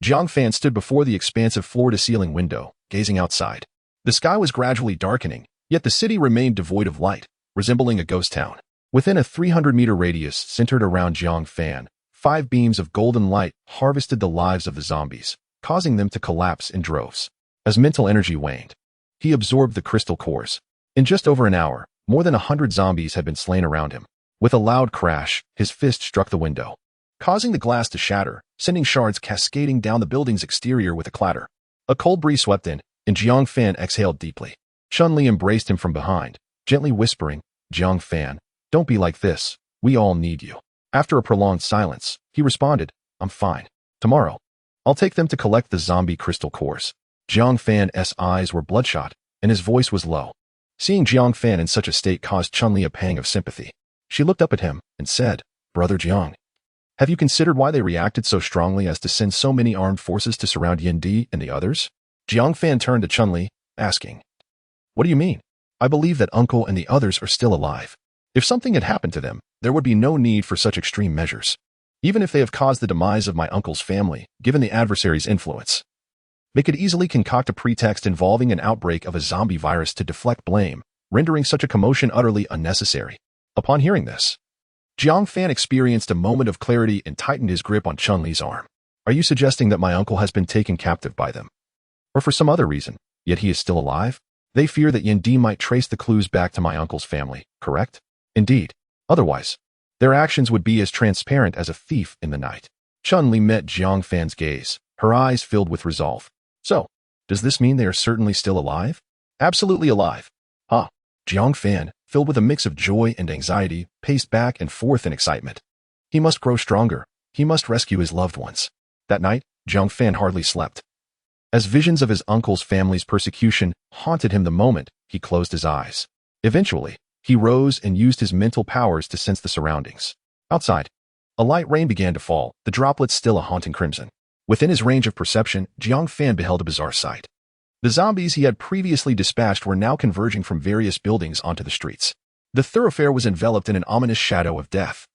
Jiang Fan stood before the expansive floor-to-ceiling window, gazing outside. The sky was gradually darkening, yet the city remained devoid of light, resembling a ghost town. Within a 300-meter radius centered around Jiang Fan, 5 beams of golden light harvested the lives of the zombies, causing them to collapse in droves. As mental energy waned, he absorbed the crystal cores. In just over an hour, more than 100 zombies had been slain around him. With a loud crash, his fist struck the window, causing the glass to shatter, sending shards cascading down the building's exterior with a clatter. A cold breeze swept in, and Jiang Fan exhaled deeply. Chun-Li embraced him from behind, gently whispering, Jiang Fan, don't be like this. We all need you. After a prolonged silence, he responded, I'm fine. Tomorrow, I'll take them to collect the zombie crystal cores. Jiang Fan's eyes were bloodshot, and his voice was low. Seeing Jiang Fan in such a state caused Chun-Li a pang of sympathy. She looked up at him and said, Brother Jiang, have you considered why they reacted so strongly as to send so many armed forces to surround Yin Di and the others? Jiang Fan turned to Chun-Li, asking, What do you mean? I believe that Uncle and the others are still alive. If something had happened to them, there would be no need for such extreme measures, even if they have caused the demise of my uncle's family, given the adversary's influence. They could easily concoct a pretext involving an outbreak of a zombie virus to deflect blame, rendering such a commotion utterly unnecessary. Upon hearing this, Jiang Fan experienced a moment of clarity and tightened his grip on Chun-Li's arm. Are you suggesting that my uncle has been taken captive by them? Or for some other reason, yet he is still alive? They fear that Yin Di might trace the clues back to my uncle's family, correct? Indeed. Otherwise, their actions would be as transparent as a thief in the night. Chun-Li met Jiang Fan's gaze, her eyes filled with resolve. So, does this mean they are certainly still alive? Absolutely alive. Huh. Jiang Fan, filled with a mix of joy and anxiety, paced back and forth in excitement. He must grow stronger. He must rescue his loved ones. That night, Jiang Fan hardly slept. As visions of his uncle's family's persecution haunted him the moment he closed his eyes. Eventually, he rose and used his mental powers to sense the surroundings. Outside, a light rain began to fall, the droplets still a haunting crimson. Within his range of perception, Jiang Fan beheld a bizarre sight. The zombies he had previously dispatched were now converging from various buildings onto the streets. The thoroughfare was enveloped in an ominous shadow of death.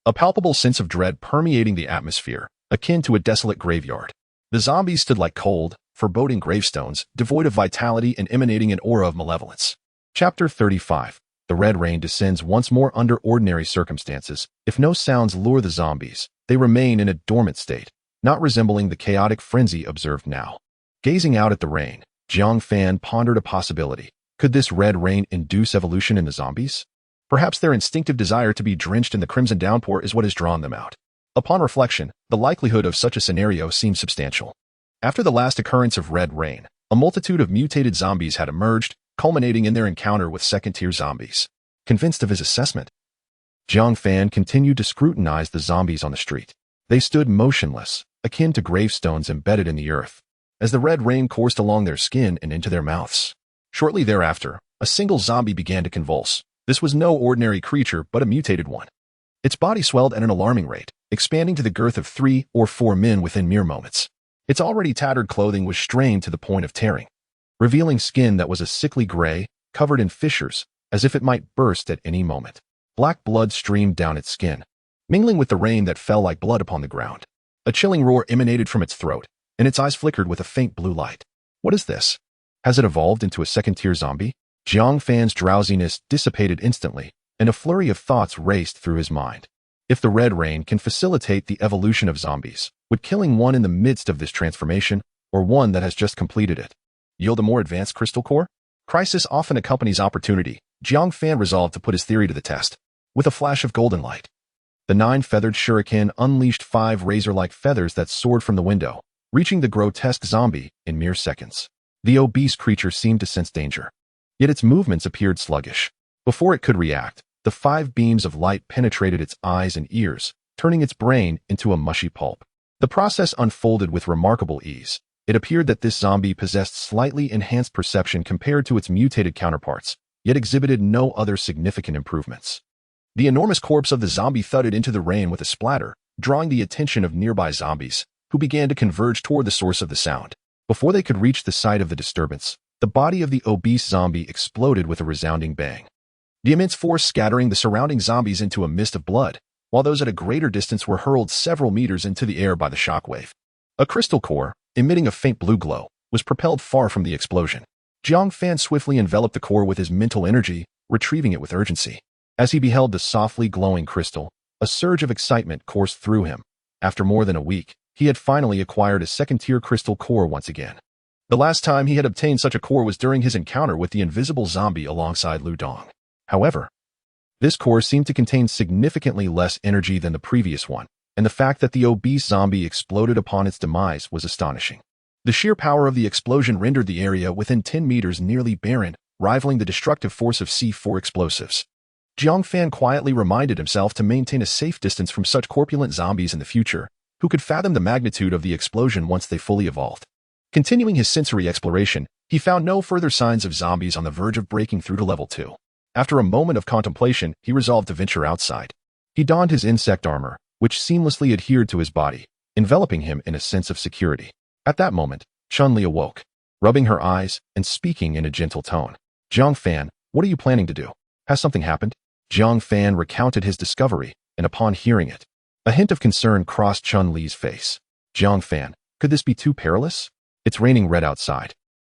A palpable sense of dread permeating the atmosphere, akin to a desolate graveyard. The zombies stood like cold, foreboding gravestones, devoid of vitality and emanating an aura of malevolence. Chapter 35. The red rain descends once more under ordinary circumstances. If no sounds lure the zombies, they remain in a dormant state, not resembling the chaotic frenzy observed now. Gazing out at the rain, Jiang Fan pondered a possibility. Could this red rain induce evolution in the zombies? Perhaps their instinctive desire to be drenched in the crimson downpour is what has drawn them out. Upon reflection, the likelihood of such a scenario seemed substantial. After the last occurrence of red rain, a multitude of mutated zombies had emerged, culminating in their encounter with second-tier zombies. Convinced of his assessment, Jiang Fan continued to scrutinize the zombies on the street. They stood motionless, akin to gravestones embedded in the earth, as the red rain coursed along their skin and into their mouths. Shortly thereafter, a single zombie began to convulse. This was no ordinary creature, but a mutated one. Its body swelled at an alarming rate, expanding to the girth of 3 or 4 men within mere moments. Its already tattered clothing was strained to the point of tearing, revealing skin that was a sickly gray, covered in fissures, as if it might burst at any moment. Black blood streamed down its skin, mingling with the rain that fell like blood upon the ground. A chilling roar emanated from its throat, and its eyes flickered with a faint blue light. What is this? Has it evolved into a second-tier zombie? Jiang Fan's drowsiness dissipated instantly, and a flurry of thoughts raced through his mind. If the red rain can facilitate the evolution of zombies, would killing one in the midst of this transformation, or one that has just completed it, yield a more advanced crystal core? Crisis often accompanies opportunity. Jiang Fan resolved to put his theory to the test. With a flash of golden light, the 9-feathered shuriken unleashed 5 razor-like feathers that soared from the window, reaching the grotesque zombie in mere seconds. The obese creature seemed to sense danger, yet its movements appeared sluggish. Before it could react, the 5 beams of light penetrated its eyes and ears, turning its brain into a mushy pulp. The process unfolded with remarkable ease. It appeared that this zombie possessed slightly enhanced perception compared to its mutated counterparts, yet exhibited no other significant improvements. The enormous corpse of the zombie thudded into the rain with a splatter, drawing the attention of nearby zombies, who began to converge toward the source of the sound. Before they could reach the site of the disturbance, the body of the obese zombie exploded with a resounding bang, the immense force scattering the surrounding zombies into a mist of blood, while those at a greater distance were hurled several meters into the air by the shockwave. A crystal core, emitting a faint blue glow, was propelled far from the explosion. Jiang Fan swiftly enveloped the core with his mental energy, retrieving it with urgency. As he beheld the softly glowing crystal, a surge of excitement coursed through him. After more than a week, he had finally acquired a second-tier crystal core once again. The last time he had obtained such a core was during his encounter with the invisible zombie alongside Lu Dong. However, this core seemed to contain significantly less energy than the previous one, and the fact that the obese zombie exploded upon its demise was astonishing. The sheer power of the explosion rendered the area within 10 meters nearly barren, rivaling the destructive force of C4 explosives. Jiang Fan quietly reminded himself to maintain a safe distance from such corpulent zombies in the future, who could fathom the magnitude of the explosion once they fully evolved. Continuing his sensory exploration, he found no further signs of zombies on the verge of breaking through to level 2. After a moment of contemplation, he resolved to venture outside. He donned his insect armor, which seamlessly adhered to his body, enveloping him in a sense of security. At that moment, Chun-Li awoke, rubbing her eyes and speaking in a gentle tone. Jiang Fan, what are you planning to do? Has something happened? Jiang Fan recounted his discovery, and upon hearing it, a hint of concern crossed Chun-Li's face. Jiang Fan, could this be too perilous? It's raining red outside,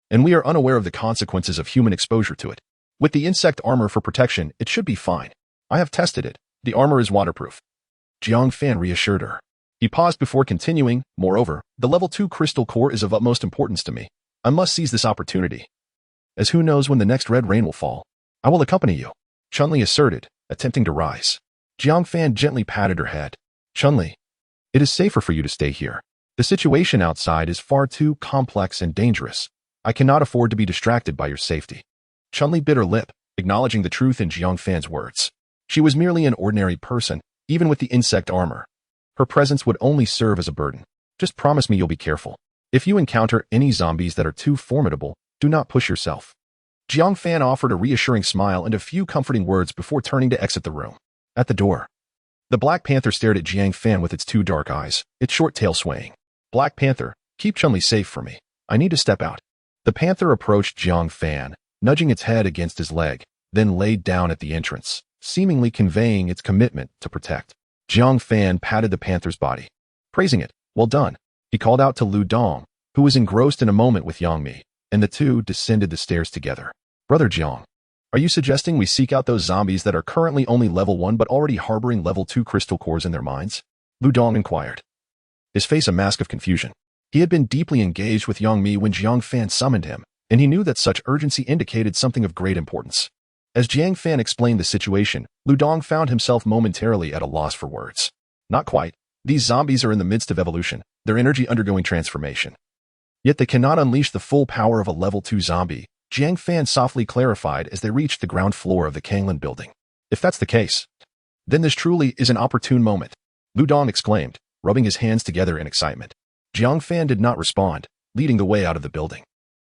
and we are unaware of the consequences of human exposure to it. With the insect armor for protection, it should be fine. I have tested it. The armor is waterproof. Jiang Fan reassured her. He paused before continuing. Moreover, the level 2 crystal core is of utmost importance to me. I must seize this opportunity, as who knows when the next red rain will fall. I will accompany you, Chun-Li asserted, attempting to rise. Jiang Fan gently patted her head. Chun-Li, it is safer for you to stay here. The situation outside is far too complex and dangerous. I cannot afford to be distracted by your safety. Chun-Li bit her lip, acknowledging the truth in Jiang Fan's words. She was merely an ordinary person, even with the insect armor. Her presence would only serve as a burden. Just promise me you'll be careful. If you encounter any zombies that are too formidable, do not push yourself. Jiang Fan offered a reassuring smile and a few comforting words before turning to exit the room. At the door, The Black Panther stared at Jiang Fan with its two dark eyes, its short tail swaying. Black Panther, keep Chun-Li safe for me. I need to step out. The panther approached Jiang Fan, nudging its head against his leg, then laid down at the entrance, seemingly conveying its commitment to protect. Jiang Fan patted the panther's body, praising it. Well done. He called out to Lu Dong, who was engrossed in a moment with Yang Mi, and the two descended the stairs together. Brother Jiang, are you suggesting we seek out those zombies that are currently only level 1 but already harboring level 2 crystal cores in their minds? Lu Dong inquired, his face a mask of confusion. He had been deeply engaged with Yang Mi when Jiang Fan summoned him, and he knew that such urgency indicated something of great importance. As Jiang Fan explained the situation, Lu Dong found himself momentarily at a loss for words. Not quite. These zombies are in the midst of evolution, their energy undergoing transformation. Yet they cannot unleash the full power of a level 2 zombie, Jiang Fan softly clarified as they reached the ground floor of the Kanglan building. If that's the case, then this truly is an opportune moment, Lu Dong exclaimed, rubbing his hands together in excitement. Jiang Fan did not respond, leading the way out of the building.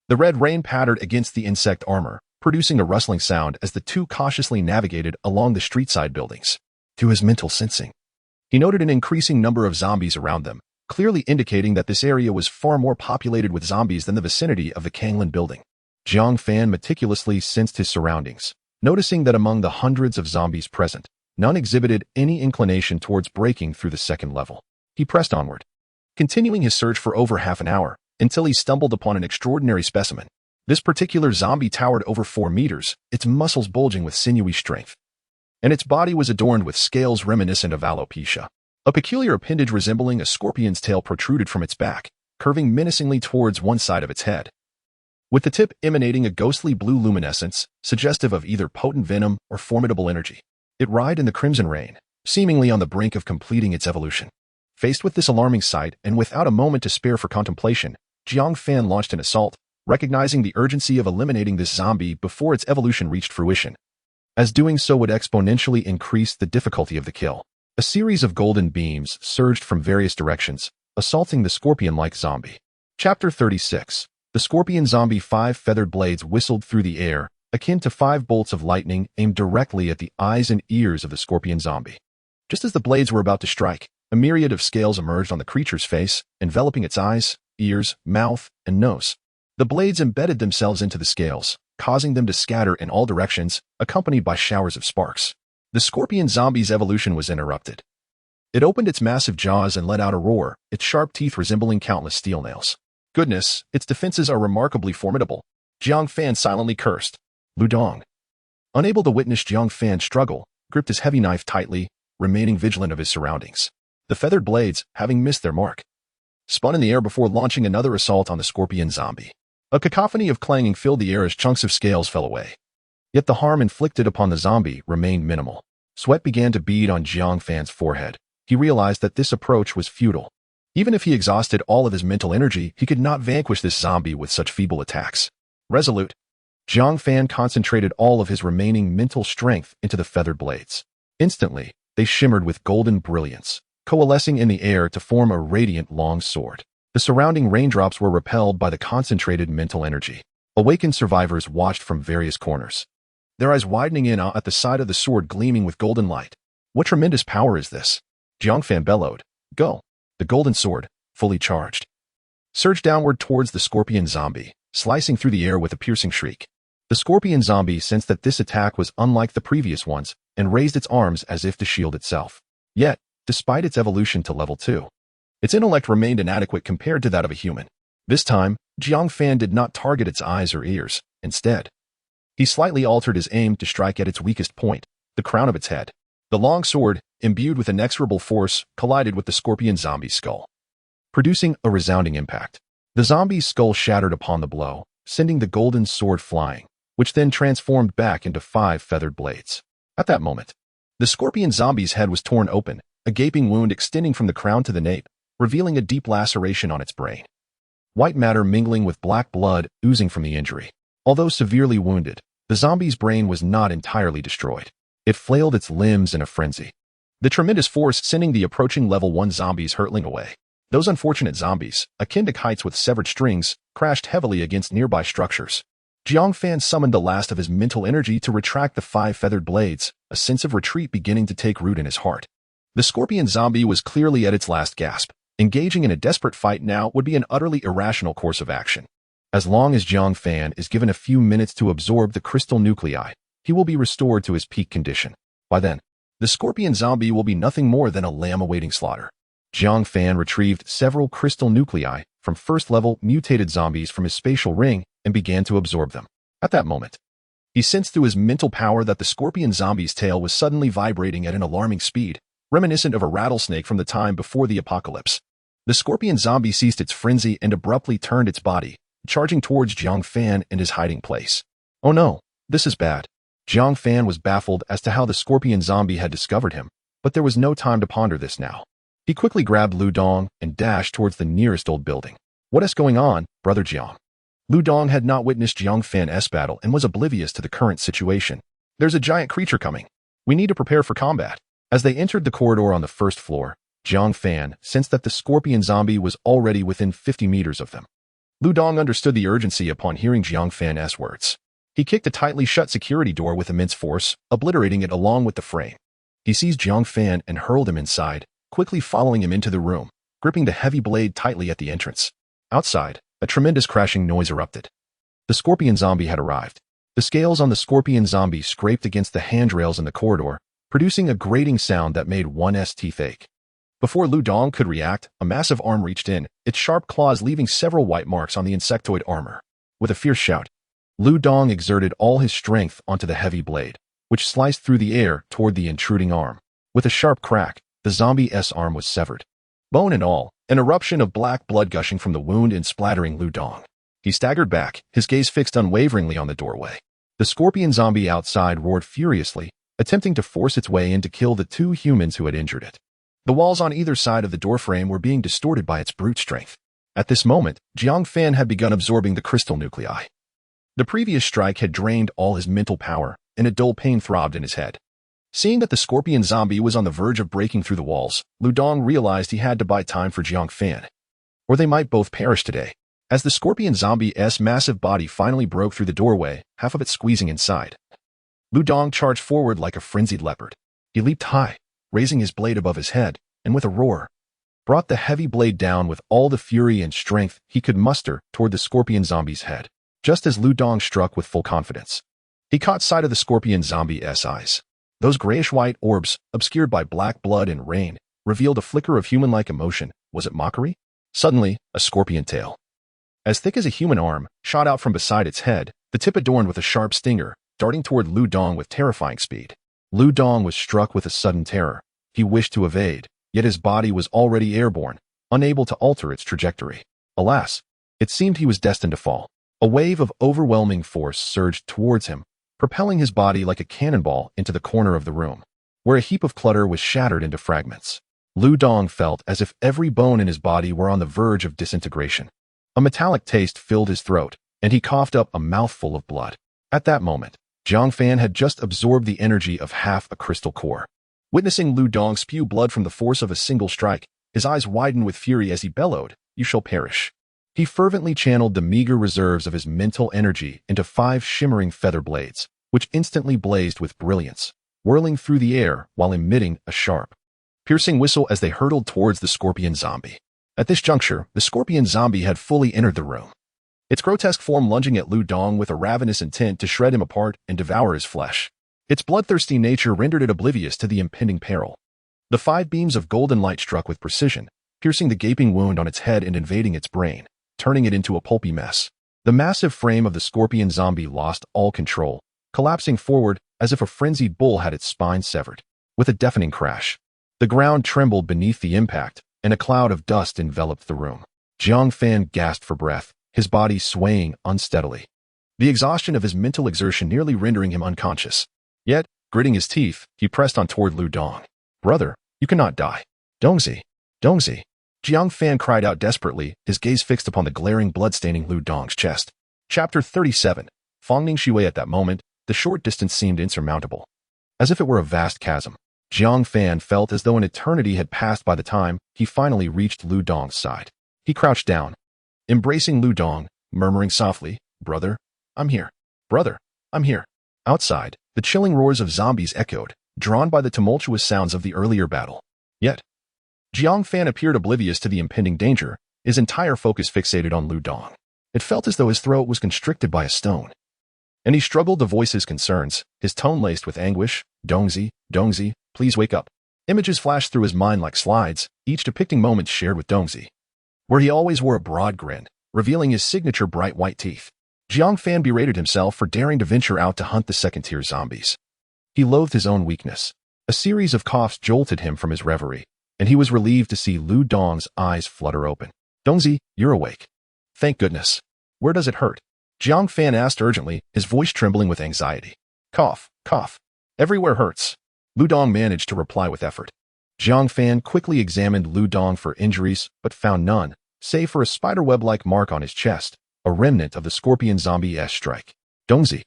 The red rain pattered against the insect armor, producing a rustling sound as the two cautiously navigated along the street-side buildings. To his mental sensing, he noted an increasing number of zombies around them, clearly indicating that this area was far more populated with zombies than the vicinity of the Kanglan building. Jiang Fan meticulously sensed his surroundings, noticing that among the hundreds of zombies present, none exhibited any inclination towards breaking through the second level. He pressed onward, continuing his search for over half an hour, until he stumbled upon an extraordinary specimen. This particular zombie towered over 4 meters, its muscles bulging with sinewy strength, and its body was adorned with scales reminiscent of alopecia. A peculiar appendage resembling a scorpion's tail protruded from its back, curving menacingly towards one side of its head, with the tip emanating a ghostly blue luminescence, suggestive of either potent venom or formidable energy. It writhed in the crimson rain, seemingly on the brink of completing its evolution. Faced with this alarming sight and without a moment to spare for contemplation, Jiang Fan launched an assault, recognizing the urgency of eliminating this zombie before its evolution reached fruition, as doing so would exponentially increase the difficulty of the kill. A series of golden beams surged from various directions, assaulting the scorpion-like zombie. Chapter 36. The scorpion zombie. 5 feathered blades whistled through the air, akin to 5 bolts of lightning aimed directly at the eyes and ears of the scorpion zombie. Just as the blades were about to strike, a myriad of scales emerged on the creature's face, enveloping its eyes, ears, mouth, and nose. The blades embedded themselves into the scales, causing them to scatter in all directions, accompanied by showers of sparks. The scorpion zombie's evolution was interrupted. It opened its massive jaws and let out a roar, its sharp teeth resembling countless steel nails. Goodness, its defenses are remarkably formidable, Jiang Fan silently cursed. Lu Dong, unable to witness Jiang Fan struggle, gripped his heavy knife tightly, remaining vigilant of his surroundings. The feathered blades, having missed their mark, spun in the air before launching another assault on the scorpion zombie. A cacophony of clanging filled the air as chunks of scales fell away. Yet the harm inflicted upon the zombie remained minimal. Sweat began to bead on Jiang Fan's forehead. He realized that this approach was futile. Even if he exhausted all of his mental energy, he could not vanquish this zombie with such feeble attacks. Resolute, Jiang Fan concentrated all of his remaining mental strength into the feathered blades. Instantly, they shimmered with golden brilliance, coalescing in the air to form a radiant long sword. The surrounding raindrops were repelled by the concentrated mental energy. Awakened survivors watched from various corners, their eyes widening in awe at the sight of the sword gleaming with golden light. What tremendous power is this? Jiang Fan bellowed. Go! The golden sword, fully charged, surged downward towards the scorpion zombie, slicing through the air with a piercing shriek. The scorpion zombie sensed that this attack was unlike the previous ones and raised its arms as if to shield itself. Yet, despite its evolution to level 2, its intellect remained inadequate compared to that of a human. This time, Jiang Fan did not target its eyes or ears. Instead, he slightly altered his aim to strike at its weakest point, the crown of its head. The long sword, imbued with inexorable force, collided with the scorpion zombie's skull, producing a resounding impact. The zombie's skull shattered upon the blow, sending the golden sword flying, which then transformed back into 5 feathered blades. At that moment, the scorpion zombie's head was torn open, a gaping wound extending from the crown to the nape, revealing a deep laceration on its brain. White matter mingling with black blood oozing from the injury. Although severely wounded, the zombie's brain was not entirely destroyed. It flailed its limbs in a frenzy, the tremendous force sending the approaching level 1 zombies hurtling away. Those unfortunate zombies, akin to kites with severed strings, crashed heavily against nearby structures. Jiang Fan summoned the last of his mental energy to retract the 5 feathered blades, a sense of retreat beginning to take root in his heart. The scorpion zombie was clearly at its last gasp. Engaging in a desperate fight now would be an utterly irrational course of action. As long as Jiang Fan is given a few minutes to absorb the crystal nuclei, he will be restored to his peak condition. By then, the scorpion zombie will be nothing more than a lamb awaiting slaughter. Jiang Fan retrieved several crystal nuclei from first-level mutated zombies from his spatial ring and began to absorb them. At that moment, he sensed through his mental power that the scorpion zombie's tail was suddenly vibrating at an alarming speed, reminiscent of a rattlesnake from the time before the apocalypse. The scorpion zombie ceased its frenzy and abruptly turned its body, charging towards Jiang Fan in his hiding place. Oh no, this is bad. Jiang Fan was baffled as to how the scorpion zombie had discovered him, but there was no time to ponder this now. He quickly grabbed Lu Dong and dashed towards the nearest old building. What is going on, Brother Jiang? Lu Dong had not witnessed Jiang Fan's battle and was oblivious to the current situation. There's a giant creature coming. We need to prepare for combat. As they entered the corridor on the first floor, Jiang Fan sensed that the scorpion zombie was already within 50 meters of them. Lu Dong understood the urgency upon hearing Jiang Fan's words. He kicked a tightly shut security door with immense force, obliterating it along with the frame. He seized Jiang Fan and hurled him inside, quickly following him into the room, gripping the heavy blade tightly at the entrance. Outside, a tremendous crashing noise erupted. The scorpion zombie had arrived. The scales on the scorpion zombie scraped against the handrails in the corridor, producing a grating sound that made one's teeth ache. Before Lu Dong could react, a massive arm reached in, its sharp claws leaving several white marks on the insectoid armor. With a fierce shout, Lu Dong exerted all his strength onto the heavy blade, which sliced through the air toward the intruding arm. With a sharp crack, the zombie's arm was severed. Bone and all, an eruption of black blood gushing from the wound and splattering Lu Dong. He staggered back, his gaze fixed unwaveringly on the doorway. The scorpion zombie outside roared furiously, attempting to force its way in to kill the two humans who had injured it. The walls on either side of the doorframe were being distorted by its brute strength. At this moment, Jiang Fan had begun absorbing the crystal nuclei. The previous strike had drained all his mental power, and a dull pain throbbed in his head. Seeing that the scorpion zombie was on the verge of breaking through the walls, Lu Dong realized he had to buy time for Jiang Fan, or they might both perish today. As the scorpion zombie's massive body finally broke through the doorway, half of it squeezing inside, Lu Dong charged forward like a frenzied leopard. He leaped high, raising his blade above his head, and with a roar, brought the heavy blade down with all the fury and strength he could muster toward the scorpion zombie's head. Just as Lu Dong struck with full confidence, he caught sight of the scorpion zombie's eyes. Those grayish-white orbs, obscured by black blood and rain, revealed a flicker of human-like emotion. Was it mockery? Suddenly, a scorpion tail, as thick as a human arm, shot out from beside its head, the tip adorned with a sharp stinger, darting toward Lu Dong with terrifying speed. Lu Dong was struck with a sudden terror. He wished to evade, yet his body was already airborne, unable to alter its trajectory. Alas, it seemed he was destined to fall. A wave of overwhelming force surged towards him, propelling his body like a cannonball into the corner of the room, where a heap of clutter was shattered into fragments. Lu Dong felt as if every bone in his body were on the verge of disintegration. A metallic taste filled his throat, and he coughed up a mouthful of blood. At that moment, Jiang Fan had just absorbed the energy of half a crystal core. Witnessing Lu Dong spew blood from the force of a single strike, his eyes widened with fury as he bellowed, "You shall perish." He fervently channeled the meager reserves of his mental energy into 5 shimmering feather blades, which instantly blazed with brilliance, whirling through the air while emitting a sharp, piercing whistle as they hurtled towards the scorpion zombie. At this juncture, the scorpion zombie had fully entered the room, its grotesque form lunging at Lu Dong with a ravenous intent to shred him apart and devour his flesh. Its bloodthirsty nature rendered it oblivious to the impending peril. The 5 beams of golden light struck with precision, piercing the gaping wound on its head and invading its brain, turning it into a pulpy mess. The massive frame of the scorpion zombie lost all control, collapsing forward as if a frenzied bull had its spine severed. With a deafening crash, the ground trembled beneath the impact, and a cloud of dust enveloped the room. Jiang Fan gasped for breath, his body swaying unsteadily, the exhaustion of his mental exertion nearly rendering him unconscious. Yet, gritting his teeth, he pressed on toward Lu Dong. "Brother, you cannot die. Dongzi, Dongzi." Jiang Fan cried out desperately, his gaze fixed upon the glaring blood-staining Lu Dong's chest. Chapter 37. Fangning Shui. At that moment, the short distance seemed insurmountable. As if it were a vast chasm, Jiang Fan felt as though an eternity had passed by the time he finally reached Lu Dong's side. He crouched down, embracing Lu Dong, murmuring softly, "Brother, I'm here. Brother, I'm here." Outside, the chilling roars of zombies echoed, drawn by the tumultuous sounds of the earlier battle. Yet, Jiang Fan appeared oblivious to the impending danger, his entire focus fixated on Lu Dong. It felt as though his throat was constricted by a stone. And he struggled to voice his concerns, his tone laced with anguish. Dongzi, Dongzi, please wake up. Images flashed through his mind like slides, each depicting moments shared with Dongzi, where he always wore a broad grin, revealing his signature bright white teeth. Jiang Fan berated himself for daring to venture out to hunt the second-tier zombies. He loathed his own weakness. A series of coughs jolted him from his reverie, and he was relieved to see Lu Dong's eyes flutter open. Dongzi, you're awake. Thank goodness. Where does it hurt? Jiang Fan asked urgently, his voice trembling with anxiety. Cough, cough. Everywhere hurts. Lu Dong managed to reply with effort. Jiang Fan quickly examined Lu Dong for injuries, but found none, save for a spiderweb-like mark on his chest, a remnant of the scorpion zombie-esque strike. Dongzi,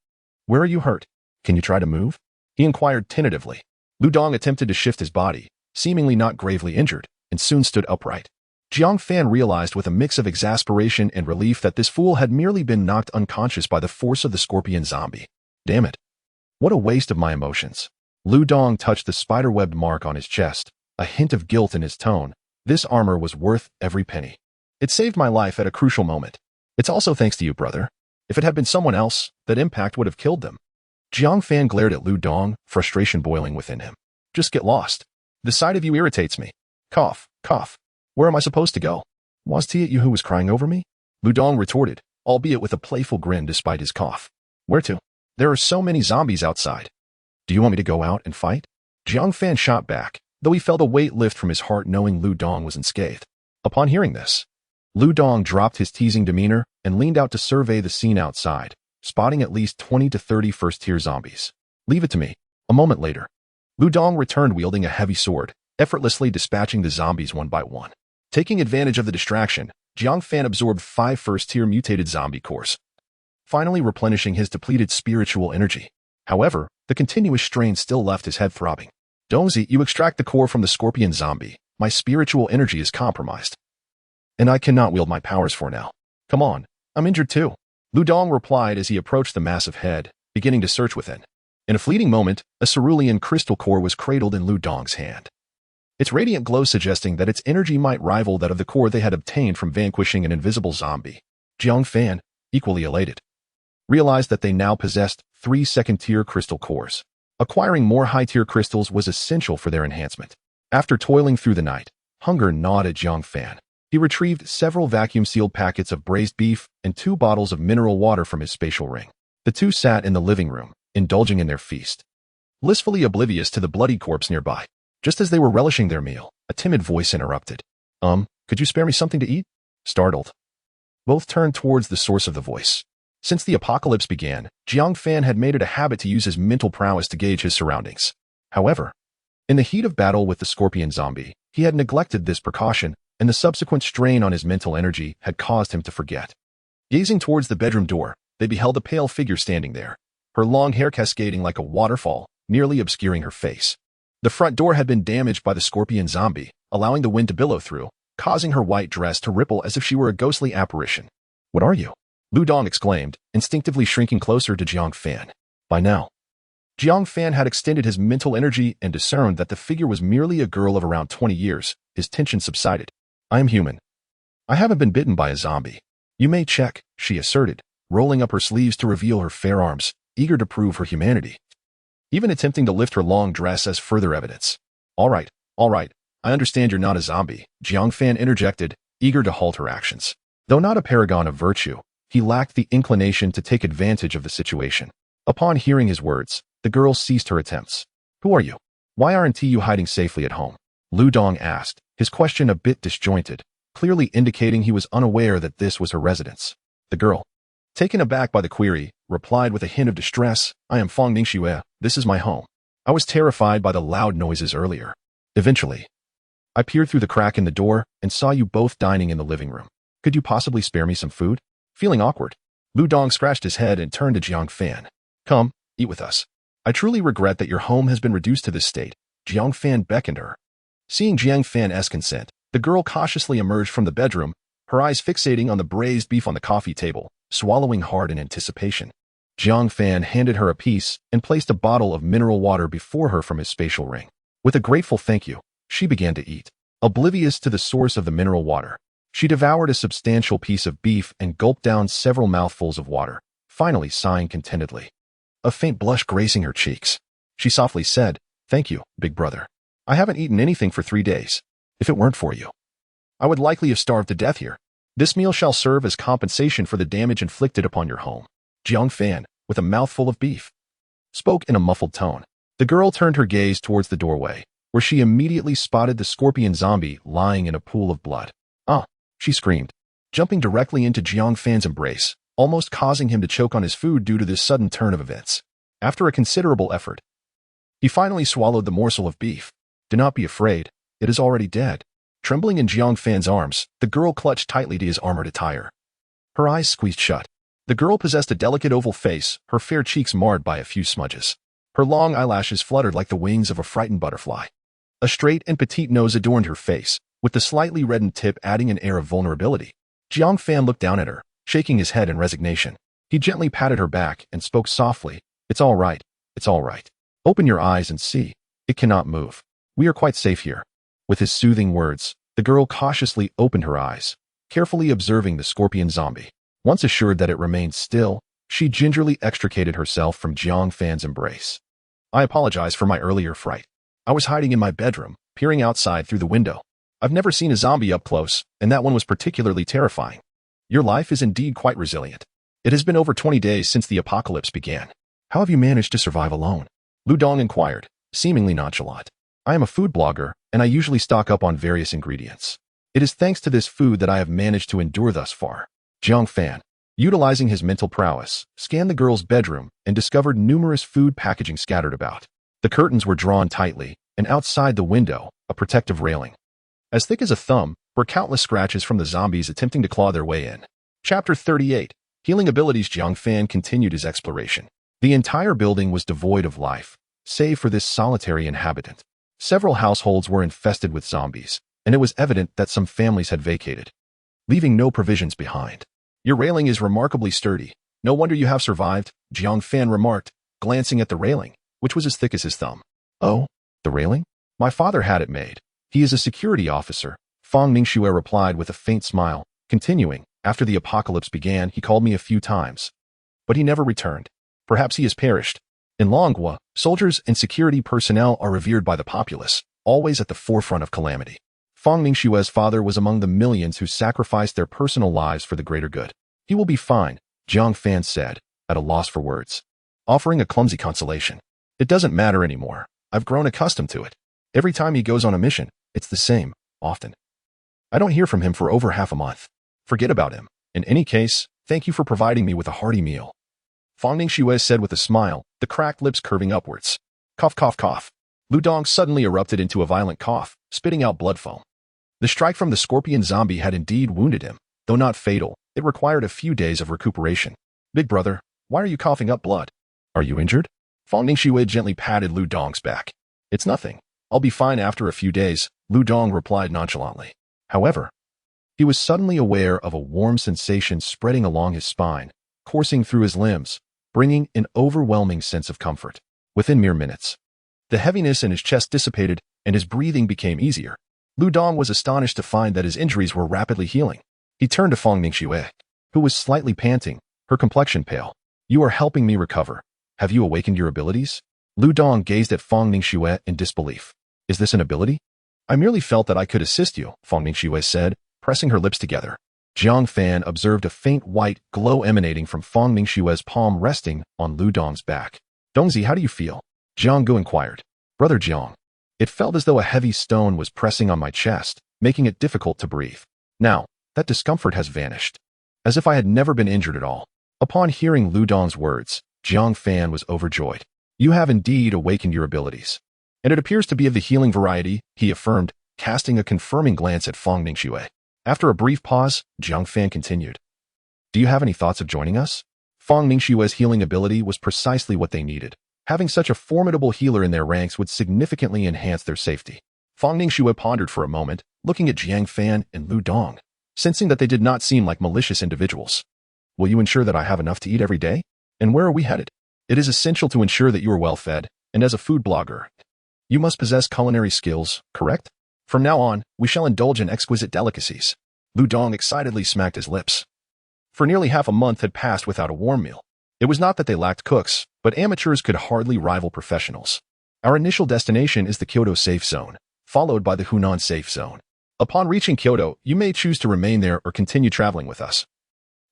where are you hurt? Can you try to move? He inquired tentatively. Lu Dong attempted to shift his body, seemingly not gravely injured, and soon stood upright. Jiang Fan realized with a mix of exasperation and relief that this fool had merely been knocked unconscious by the force of the scorpion zombie. Damn it. What a waste of my emotions. Lu Dong touched the spiderwebbed mark on his chest, a hint of guilt in his tone. This armor was worth every penny. It saved my life at a crucial moment. It's also thanks to you, brother. If it had been someone else, that impact would have killed them. Jiang Fan glared at Lu Dong, frustration boiling within him. Just get lost. The sight of you irritates me. Cough, cough. Where am I supposed to go? Was it you who was crying over me? Lu Dong retorted, albeit with a playful grin despite his cough. Where to? There are so many zombies outside. Do you want me to go out and fight? Jiang Fan shot back, though he felt a weight lift from his heart knowing Lu Dong was unscathed. Upon hearing this, Lu Dong dropped his teasing demeanor and leaned out to survey the scene outside, spotting at least 20 to 30 first-tier zombies. Leave it to me. A moment later, Lu Dong returned wielding a heavy sword, effortlessly dispatching the zombies one by one. Taking advantage of the distraction, Jiang Fan absorbed 5 first-tier mutated zombie cores, finally replenishing his depleted spiritual energy. However, the continuous strain still left his head throbbing. Dongzi, you extract the core from the scorpion zombie. My spiritual energy is compromised, and I cannot wield my powers for now. Come on, I'm injured too. Lu Dong replied as he approached the massive head, beginning to search within. In a fleeting moment, a cerulean crystal core was cradled in Lu Dong's hand. Its radiant glow suggesting that its energy might rival that of the core they had obtained from vanquishing an invisible zombie. Jiang Fan, equally elated, realized that they now possessed 3 second-tier crystal cores. Acquiring more high-tier crystals was essential for their enhancement. After toiling through the night, hunger gnawed at Jiang Fan. He retrieved several vacuum-sealed packets of braised beef and 2 bottles of mineral water from his spatial ring. The two sat in the living room, indulging in their feast, blissfully oblivious to the bloody corpse nearby. Just as they were relishing their meal, a timid voice interrupted. Could you spare me something to eat? Startled, both turned towards the source of the voice. Since the apocalypse began, Jiang Fan had made it a habit to use his mental prowess to gauge his surroundings. However, in the heat of battle with the scorpion zombie, he had neglected this precaution, and the subsequent strain on his mental energy had caused him to forget. Gazing towards the bedroom door, they beheld a pale figure standing there, her long hair cascading like a waterfall, nearly obscuring her face. The front door had been damaged by the scorpion zombie, allowing the wind to billow through, causing her white dress to ripple as if she were a ghostly apparition. What are you? Lu Dong exclaimed, instinctively shrinking closer to Jiang Fan. By now, Jiang Fan had extended his mental energy and discerned that the figure was merely a girl of around 20 years. His tension subsided. I am human. I haven't been bitten by a zombie. You may check, she asserted, rolling up her sleeves to reveal her fair arms, eager to prove her humanity, even attempting to lift her long dress as further evidence. All right, I understand you're not a zombie, Jiang Fan interjected, eager to halt her actions. Though not a paragon of virtue, he lacked the inclination to take advantage of the situation. Upon hearing his words, the girl ceased her attempts. Who are you? Why aren't you hiding safely at home? Lu Dong asked, his question a bit disjointed, clearly indicating he was unaware that this was her residence. The girl, taken aback by the query, replied with a hint of distress, I am Fong Ningxue, this is my home. I was terrified by the loud noises earlier. Eventually, I peered through the crack in the door and saw you both dining in the living room. Could you possibly spare me some food? Feeling awkward, Lu Dong scratched his head and turned to Jiang Fan. Come, eat with us. I truly regret that your home has been reduced to this state. Jiang Fan beckoned her. Seeing Jiang Fan's consent, the girl cautiously emerged from the bedroom, her eyes fixating on the braised beef on the coffee table, swallowing hard in anticipation. Jiang Fan handed her a piece and placed a bottle of mineral water before her from his spatial ring. With a grateful thank you, She began to eat, oblivious to the source of the mineral water. She devoured a substantial piece of beef and gulped down several mouthfuls of water, finally sighing contentedly. A faint blush gracing her cheeks. She softly said, "Thank you, big brother. I haven't eaten anything for 3 days. If it weren't for you, I would likely have starved to death here. This meal shall serve as compensation for the damage inflicted upon your home." Jiang Fan, with a mouthful of beef, spoke in a muffled tone. The girl turned her gaze towards the doorway, where she immediately spotted the scorpion zombie lying in a pool of blood. "Ah!" she screamed, jumping directly into Jiang Fan's embrace, almost causing him to choke on his food due to this sudden turn of events. After a considerable effort, he finally swallowed the morsel of beef. "Do not be afraid, it is already dead." Trembling in Jiang Fan's arms, the girl clutched tightly to his armored attire. Her eyes squeezed shut. The girl possessed a delicate oval face, her fair cheeks marred by a few smudges. Her long eyelashes fluttered like the wings of a frightened butterfly. A straight and petite nose adorned her face, with the slightly reddened tip adding an air of vulnerability. Jiang Fan looked down at her, shaking his head in resignation. He gently patted her back and spoke softly, "It's all right, it's all right. Open your eyes and see. It cannot move. We are quite safe here." With his soothing words, the girl cautiously opened her eyes, carefully observing the scorpion zombie. Once assured that it remained still, she gingerly extricated herself from Jiang Fan's embrace. "I apologize for my earlier fright. I was hiding in my bedroom, peering outside through the window. I've never seen a zombie up close, and that one was particularly terrifying. Your life is indeed quite resilient. It has been over 20 days since the apocalypse began. How have you managed to survive alone?" Lu Dong inquired, seemingly nonchalant. "I am a food blogger, and I usually stock up on various ingredients. It is thanks to this food that I have managed to endure thus far." Jiang Fan, utilizing his mental prowess, scanned the girl's bedroom and discovered numerous food packaging scattered about. The curtains were drawn tightly, and outside the window, a protective railing, as thick as a thumb, were countless scratches from the zombies attempting to claw their way in. Chapter 38. Healing Abilities. Jiang Fan continued his exploration. The entire building was devoid of life, save for this solitary inhabitant. Several households were infested with zombies, and it was evident that some families had vacated, leaving no provisions behind. "Your railing is remarkably sturdy. No wonder you have survived," Jiang Fan remarked, glancing at the railing, which was as thick as his thumb. "Oh, the railing? My father had it made. He is a security officer," Fang Ningxue replied with a faint smile, continuing, "After the apocalypse began, he called me a few times, but he never returned. Perhaps he has perished. In Longhua, soldiers and security personnel are revered by the populace, always at the forefront of calamity. Fang Ningxue's father was among the millions who sacrificed their personal lives for the greater good. He will be fine," Jiang Fan said, at a loss for words, offering a clumsy consolation. "It doesn't matter anymore. I've grown accustomed to it. Every time he goes on a mission, it's the same, often. I don't hear from him for over half a month. Forget about him. In any case, thank you for providing me with a hearty meal," Fang Ningxue said with a smile, the cracked lips curving upwards. Cough, cough, cough. Lu Dong suddenly erupted into a violent cough, spitting out blood foam. The strike from the scorpion zombie had indeed wounded him. Though not fatal, it required a few days of recuperation. "Big brother, why are you coughing up blood? Are you injured?" Fang Ningxue gently patted Lu Dong's back. "It's nothing. I'll be fine after a few days," Lu Dong replied nonchalantly. However, he was suddenly aware of a warm sensation spreading along his spine, coursing through his limbs, bringing an overwhelming sense of comfort. Within mere minutes, the heaviness in his chest dissipated and his breathing became easier. Lu Dong was astonished to find that his injuries were rapidly healing. He turned to Fang Ningxue, who was slightly panting, her complexion pale. "You are helping me recover. Have you awakened your abilities?" Lu Dong gazed at Fang Ningxue in disbelief. "Is this an ability?" "I merely felt that I could assist you," Fang Ningxue said, pressing her lips together. Jiang Fan observed a faint white glow emanating from Fang Ningxue's palm resting on Lu Dong's back. "Dongzi, how do you feel?" Jiang Gu inquired. "Brother Jiang, it felt as though a heavy stone was pressing on my chest, making it difficult to breathe. Now, that discomfort has vanished, as if I had never been injured at all." Upon hearing Lu Dong's words, Jiang Fan was overjoyed. "You have indeed awakened your abilities, and it appears to be of the healing variety," he affirmed, casting a confirming glance at Fang Ningxue. After a brief pause, Jiang Fan continued. "Do you have any thoughts of joining us?" Fang Ningxue's healing ability was precisely what they needed. Having such a formidable healer in their ranks would significantly enhance their safety. Fang Ningxue pondered for a moment, looking at Jiang Fan and Lu Dong, sensing that they did not seem like malicious individuals. "Will you ensure that I have enough to eat every day? And where are we headed?" "It is essential to ensure that you are well fed, and as a food blogger, you must possess culinary skills, correct?" From now on, we shall indulge in exquisite delicacies. Lu Dong excitedly smacked his lips. For nearly half a month had passed without a warm meal. It was not that they lacked cooks, but amateurs could hardly rival professionals. Our initial destination is the Kyoto Safe Zone, followed by the Hunan Safe Zone. Upon reaching Kyoto, you may choose to remain there or continue traveling with us.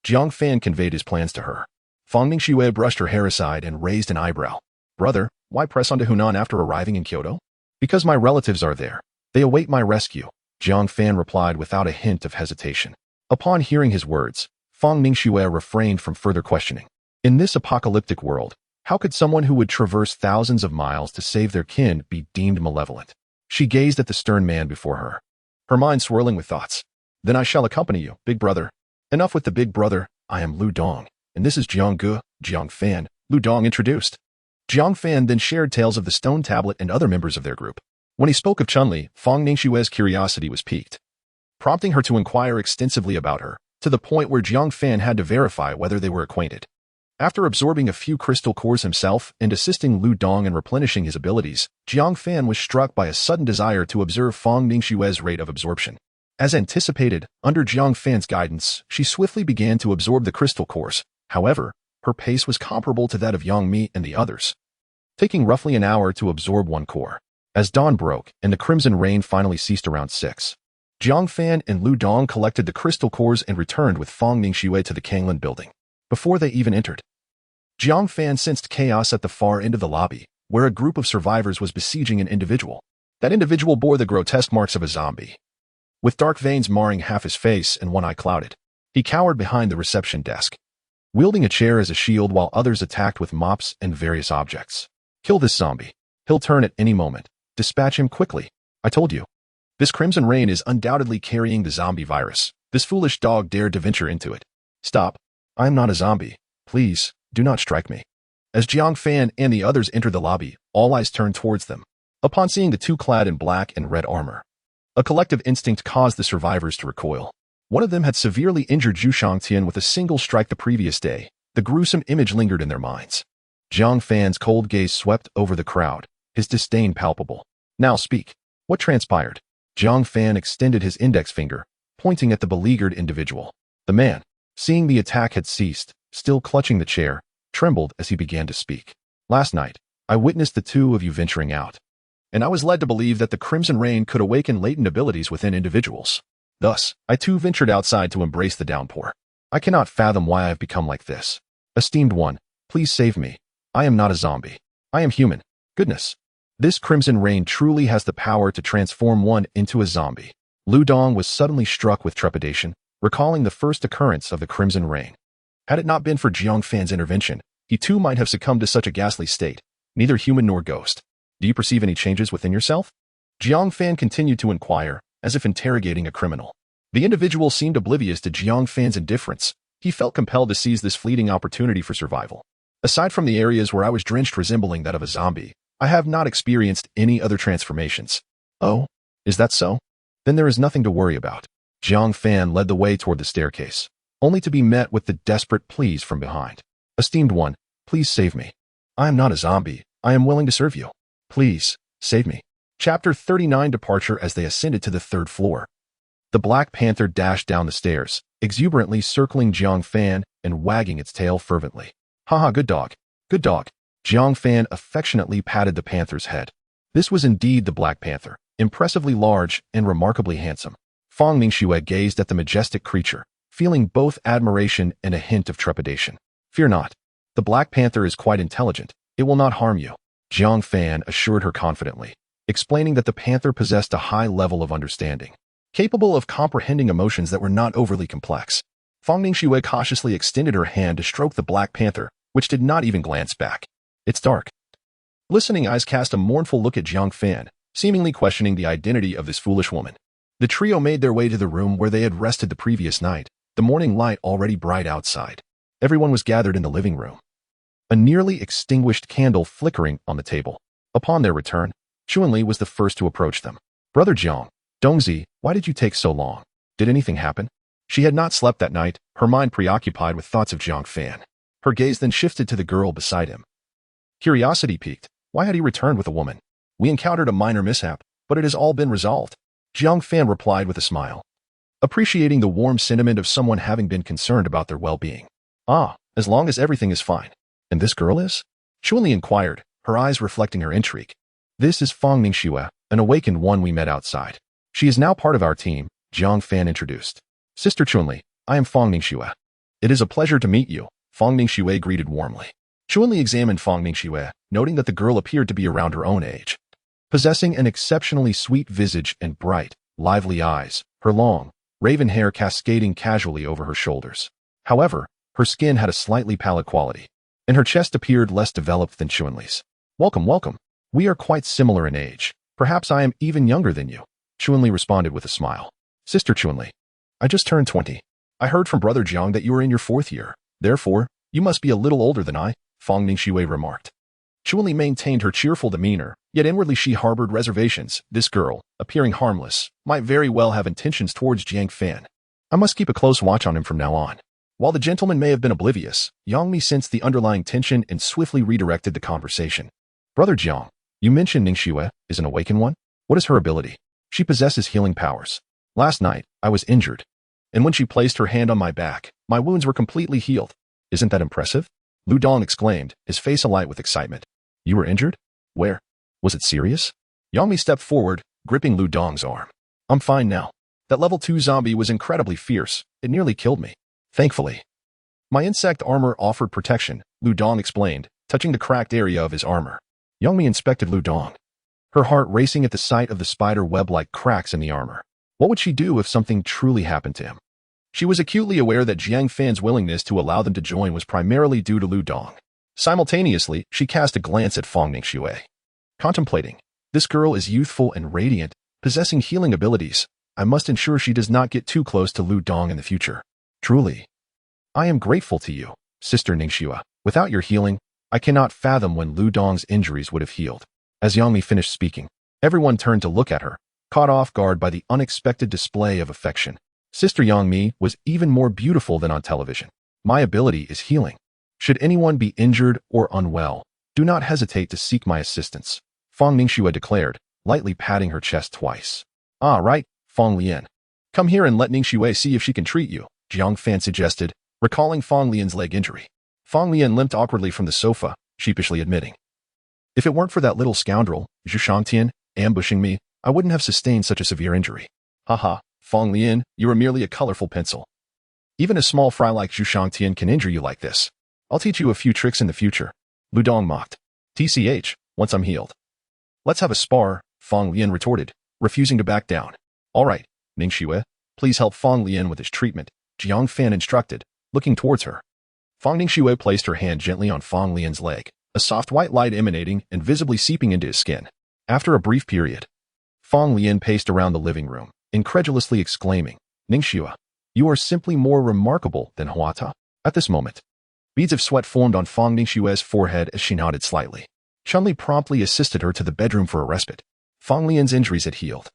Jiang Fan conveyed his plans to her. Fang Ningxue brushed her hair aside and raised an eyebrow. Brother, why press on to Hunan after arriving in Kyoto? Because my relatives are there. They await my rescue, Jiang Fan replied without a hint of hesitation. Upon hearing his words, Fang Ningxue refrained from further questioning. In this apocalyptic world, how could someone who would traverse thousands of miles to save their kin be deemed malevolent? She gazed at the stern man before her, her mind swirling with thoughts. Then I shall accompany you, big brother. Enough with the big brother. I am Lu Dong, and this is Jiang Fan, Lu Dong introduced. Jiang Fan then shared tales of the stone tablet and other members of their group. When he spoke of Chun-Li, Fang Ningxue's curiosity was piqued, prompting her to inquire extensively about her, to the point where Jiang Fan had to verify whether they were acquainted. After absorbing a few crystal cores himself and assisting Lu Dong in replenishing his abilities, Jiang Fan was struck by a sudden desire to observe Fang Ningxue's rate of absorption. As anticipated, under Jiang Fan's guidance, she swiftly began to absorb the crystal cores. However, her pace was comparable to that of Yang Mi and the others, taking roughly an hour to absorb one core. As dawn broke and the crimson rain finally ceased around 6, Jiang Fan and Lu Dong collected the crystal cores and returned with Fang Ningxue to the Kanglan building. Before they even entered, Jiang Fan sensed chaos at the far end of the lobby, where a group of survivors was besieging an individual. That individual bore the grotesque marks of a zombie, with dark veins marring half his face and one eye clouded. He cowered behind the reception desk, wielding a chair as a shield while others attacked with mops and various objects. Kill this zombie. He'll turn at any moment. Dispatch him quickly. I told you. This crimson rain is undoubtedly carrying the zombie virus. This foolish dog dared to venture into it. Stop. I am not a zombie. Please, do not strike me. As Jiang Fan and the others entered the lobby, all eyes turned towards them. Upon seeing the two clad in black and red armor, a collective instinct caused the survivors to recoil. One of them had severely injured Zhu Shangtian with a single strike the previous day. The gruesome image lingered in their minds. Jiang Fan's cold gaze swept over the crowd, his disdain palpable. Now speak. What transpired? Jiang Fan extended his index finger, pointing at the beleaguered individual. The man, seeing the attack had ceased, still clutching the chair, trembled as he began to speak. Last night, I witnessed the two of you venturing out, and I was led to believe that the crimson rain could awaken latent abilities within individuals. Thus, I too ventured outside to embrace the downpour. I cannot fathom why I have become like this. Esteemed one, please save me. I am not a zombie. I am human. Goodness. This crimson rain truly has the power to transform one into a zombie. Lu Dong was suddenly struck with trepidation, recalling the first occurrence of the crimson rain. Had it not been for Jiang Fan's intervention, he too might have succumbed to such a ghastly state, neither human nor ghost. Do you perceive any changes within yourself? Jiang Fan continued to inquire, as if interrogating a criminal. The individual seemed oblivious to Jiang Fan's indifference. He felt compelled to seize this fleeting opportunity for survival. Aside from the areas where I was drenched resembling that of a zombie, I have not experienced any other transformations. Oh, is that so? Then there is nothing to worry about. Jiang Fan led the way toward the staircase, only to be met with the desperate pleas from behind. Esteemed one, please save me. I am not a zombie. I am willing to serve you. Please, save me. Chapter 39 Departure. As they ascended to the 3rd floor, the Black Panther dashed down the stairs, exuberantly circling Jiang Fan and wagging its tail fervently. Haha, good dog. Good dog. Jiang Fan affectionately patted the panther's head. This was indeed the Black Panther, impressively large and remarkably handsome. Fang Ningxue gazed at the majestic creature, feeling both admiration and a hint of trepidation. Fear not. The Black Panther is quite intelligent. It will not harm you, Jiang Fan assured her confidently, explaining that the panther possessed a high level of understanding, capable of comprehending emotions that were not overly complex. Fang Ningxue cautiously extended her hand to stroke the Black Panther, which did not even glance back. It's dark. Listening eyes cast a mournful look at Jiang Fan, seemingly questioning the identity of this foolish woman. The trio made their way to the room where they had rested the previous night, the morning light already bright outside. Everyone was gathered in the living room, a nearly extinguished candle flickering on the table. Upon their return, Chun-Li was the first to approach them. Brother Jiang, Dongzi, why did you take so long? Did anything happen? She had not slept that night, her mind preoccupied with thoughts of Jiang Fan. Her gaze then shifted to the girl beside him. Curiosity piqued. Why had he returned with a woman? We encountered a minor mishap, but it has all been resolved. Jiang Fan replied with a smile, appreciating the warm sentiment of someone having been concerned about their well-being. Ah, as long as everything is fine. And this girl is? Chunli inquired, her eyes reflecting her intrigue. This is Fang Ningxue, an awakened one we met outside. She is now part of our team, Jiang Fan introduced. Sister Chunli, I am Fang Ningxue. It is a pleasure to meet you, Fang Ningxue greeted warmly. Chunli examined Fang Ningxue, noting that the girl appeared to be around her own age. Possessing an exceptionally sweet visage and bright, lively eyes, her long, raven hair cascading casually over her shoulders. However, her skin had a slightly pallid quality, and her chest appeared less developed than Chunli's. Welcome, welcome. We are quite similar in age. Perhaps I am even younger than you, Chunli responded with a smile. Sister Chunli, I just turned 20. I heard from Brother Jiang that you are in your 4th year. Therefore, you must be a little older than I, Fang Ningxue remarked. Chunli maintained her cheerful demeanor, yet inwardly she harbored reservations. This girl, appearing harmless, might very well have intentions towards Jiang Fan. I must keep a close watch on him from now on. While the gentleman may have been oblivious, Yang Mi sensed the underlying tension and swiftly redirected the conversation. Brother Jiang, you mentioned Ningxue is an awakened one? What is her ability? She possesses healing powers. Last night, I was injured, and when she placed her hand on my back, my wounds were completely healed. Isn't that impressive? Lu Dong exclaimed, his face alight with excitement. You were injured? Where? Was it serious? Yang Mi stepped forward, gripping Lu Dong's arm. I'm fine now. That level 2 zombie was incredibly fierce. It nearly killed me. Thankfully. My insect armor offered protection, Lu Dong explained, touching the cracked area of his armor. Yang Mi inspected Lu Dong, her heart racing at the sight of the spider web-like cracks in the armor. What would she do if something truly happened to him? She was acutely aware that Jiang Fan's willingness to allow them to join was primarily due to Lu Dong. Simultaneously, she cast a glance at Fang Ningxue. Contemplating, this girl is youthful and radiant, possessing healing abilities. I must ensure she does not get too close to Lu Dong in the future. Truly, I am grateful to you, Sister Ningxue. Without your healing, I cannot fathom when Lu Dong's injuries would have healed. As Yang Mi finished speaking, everyone turned to look at her, caught off guard by the unexpected display of affection. Sister Yang Mi was even more beautiful than on television. My ability is healing. Should anyone be injured or unwell, do not hesitate to seek my assistance, Fang Ningxue declared, lightly patting her chest twice. Ah, right, Fang Lian. Come here and let Ningxue see if she can treat you, Jiang Fan suggested, recalling Fang Lian's leg injury. Fang Lian limped awkwardly from the sofa, sheepishly admitting. If it weren't for that little scoundrel, Zhu Shangtian, ambushing me, I wouldn't have sustained such a severe injury. Haha, Fang Lian, you are merely a colorful pencil. Even a small fry like Zhu Shangtian can injure you like this. I'll teach you a few tricks in the future, Lu Dong mocked. TCH, once I'm healed. Let's have a spar, Fang Lian retorted, refusing to back down. All right, Ningxue, please help Fang Lian with his treatment, Jiang Fan instructed, looking towards her. Fang Ningxue placed her hand gently on Fang Lian's leg, a soft white light emanating and visibly seeping into his skin. After a brief period, Fang Lian paced around the living room, incredulously exclaiming, Ningxue, you are simply more remarkable than Huata. At this moment, beads of sweat formed on Fang Ningxue's forehead as she nodded slightly. Chunli promptly assisted her to the bedroom for a respite. Fang Lian's injuries had healed,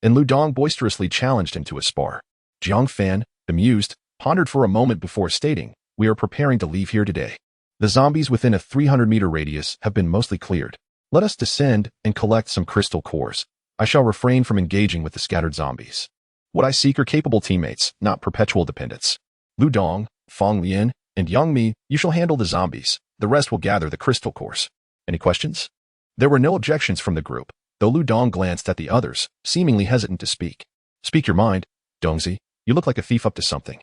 and Lu Dong boisterously challenged him to a spar. Jiang Fan, amused, pondered for a moment before stating, we are preparing to leave here today. The zombies within a 300-meter radius have been mostly cleared. Let us descend and collect some crystal cores. I shall refrain from engaging with the scattered zombies. What I seek are capable teammates, not perpetual dependents. Lu Dong, Fang Lian, and Yang Mi, you shall handle the zombies. The rest will gather the crystal cores. Any questions? There were no objections from the group, though Lu Dong glanced at the others, seemingly hesitant to speak. Speak your mind, Dongzi. You look like a thief up to something.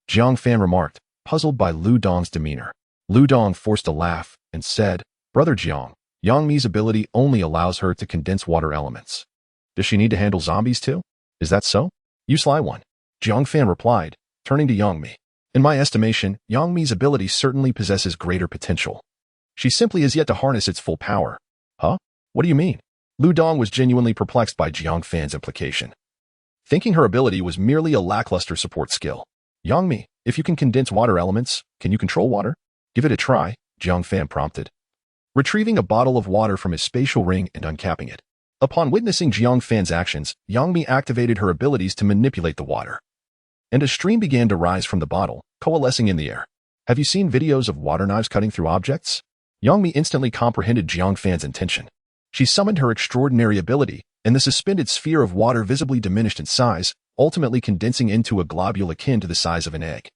Jiang Fan remarked, puzzled by Lu Dong's demeanor. Lu Dong forced a laugh and said, Brother Jiang, Yang Mi's ability only allows her to condense water elements. Does she need to handle zombies too? Is that so? You sly one. Jiang Fan replied, turning to Yang Mi. In my estimation, Yang Mi's ability certainly possesses greater potential. She simply has yet to harness its full power. Huh? What do you mean? Lu Dong was genuinely perplexed by Jiang Fan's implication, thinking her ability was merely a lackluster support skill. Yang Mi, if you can condense water elements, can you control water? Give it a try, Jiang Fan prompted, retrieving a bottle of water from his spatial ring and uncapping it. Upon witnessing Jiang Fan's actions, Yang Mi activated her abilities to manipulate the water, and a stream began to rise from the bottle, coalescing in the air. Have you seen videos of water knives cutting through objects? Yang Mi instantly comprehended Jiang Fan's intention. She summoned her extraordinary ability, and the suspended sphere of water visibly diminished in size, ultimately condensing into a globule akin to the size of an egg.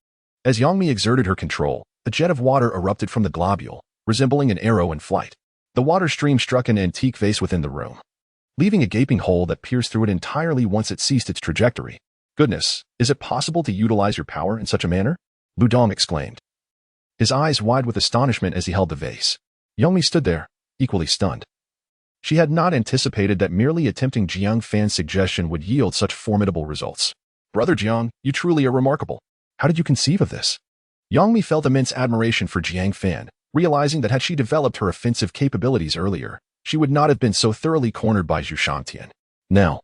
As Yangmi exerted her control, a jet of water erupted from the globule, resembling an arrow in flight. The water stream struck an antique vase within the room, leaving a gaping hole that pierced through it entirely once it ceased its trajectory. Goodness, is it possible to utilize your power in such a manner? Lu Dong exclaimed, his eyes wide with astonishment as he held the vase. Yangmi stood there, equally stunned. She had not anticipated that merely attempting Jiang Fan's suggestion would yield such formidable results. Brother Jiang, you truly are remarkable. How did you conceive of this? Yangmi felt immense admiration for Jiang Fan, realizing that had she developed her offensive capabilities earlier, she would not have been so thoroughly cornered by Zhu Shangtian. Now,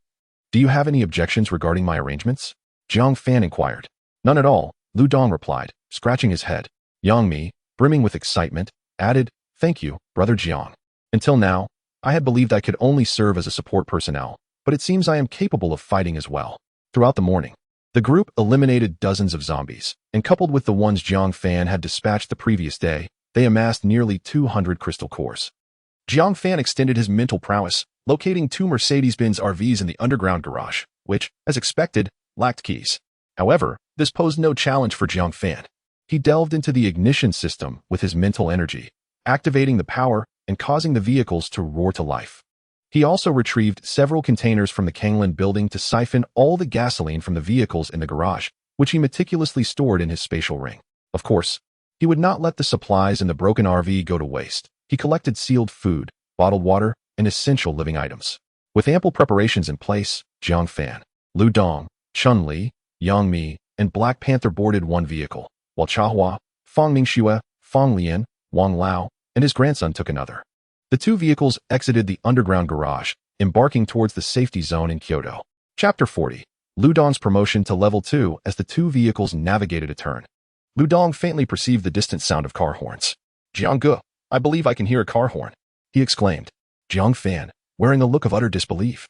do you have any objections regarding my arrangements? Jiang Fan inquired. None at all, Lu Dong replied, scratching his head. Yangmi, brimming with excitement, added, thank you, Brother Jiang. Until now, I had believed I could only serve as a support personnel, but it seems I am capable of fighting as well. Throughout the morning, the group eliminated dozens of zombies, and coupled with the ones Jiang Fan had dispatched the previous day, they amassed nearly 200 crystal cores. Jiang Fan extended his mental prowess, locating 2 Mercedes-Benz RVs in the underground garage, which, as expected, lacked keys. However, this posed no challenge for Jiang Fan. He delved into the ignition system with his mental energy, activating the power and causing the vehicles to roar to life. He also retrieved several containers from the Kanglan building to siphon all the gasoline from the vehicles in the garage, which he meticulously stored in his spatial ring. Of course, he would not let the supplies in the broken RV go to waste. He collected sealed food, bottled water, and essential living items. With ample preparations in place, Jiang Fan, Lu Dong, Chun Li, Yang Mi, and Black Panther boarded one vehicle, while Chahua, Fang Mingxue, Fang Lian, Wang Lao, and his grandson took another. The 2 vehicles exited the underground garage, embarking towards the safety zone in Kyoto. Chapter 40. Lu Dong's promotion to level 2 as the 2 vehicles navigated a turn. Lu Dong faintly perceived the distant sound of car horns. Jiang Ge, I believe I can hear a car horn, he exclaimed. Jiang Fan, wearing a look of utter disbelief,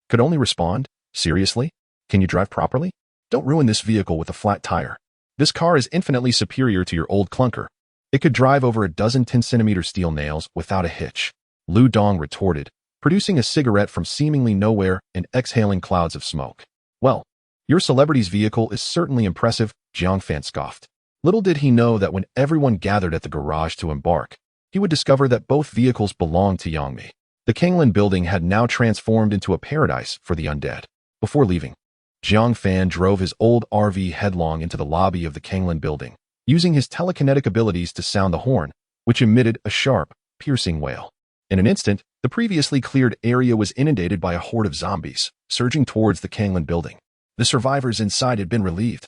could only respond, seriously? Can you drive properly? Don't ruin this vehicle with a flat tire. This car is infinitely superior to your old clunker. It could drive over a dozen 10-centimeter steel nails without a hitch, Lu Dong retorted, producing a cigarette from seemingly nowhere and exhaling clouds of smoke. Well, your celebrity's vehicle is certainly impressive, Jiang Fan scoffed. Little did he know that when everyone gathered at the garage to embark, he would discover that both vehicles belonged to Yangmi. The Kanglan building had now transformed into a paradise for the undead. Before leaving, Jiang Fan drove his old RV headlong into the lobby of the Kanglan building, using his telekinetic abilities to sound the horn, which emitted a sharp, piercing wail. In an instant, the previously cleared area was inundated by a horde of zombies, surging towards the Kanglan building. The survivors inside had been relieved,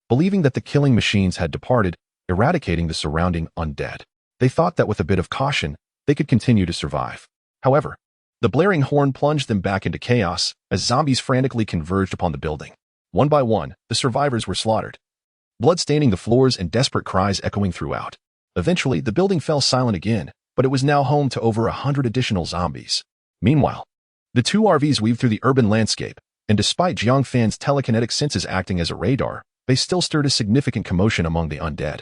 believing that the killing machines had departed, eradicating the surrounding undead. They thought that with a bit of caution, they could continue to survive. However, the blaring horn plunged them back into chaos as zombies frantically converged upon the building. One by one, the survivors were slaughtered, blood staining the floors and desperate cries echoing throughout. Eventually, the building fell silent again, but it was now home to over 100 additional zombies. Meanwhile, the 2 RVs weaved through the urban landscape, and despite Jiang Fan's telekinetic senses acting as a radar, they still stirred a significant commotion among the undead,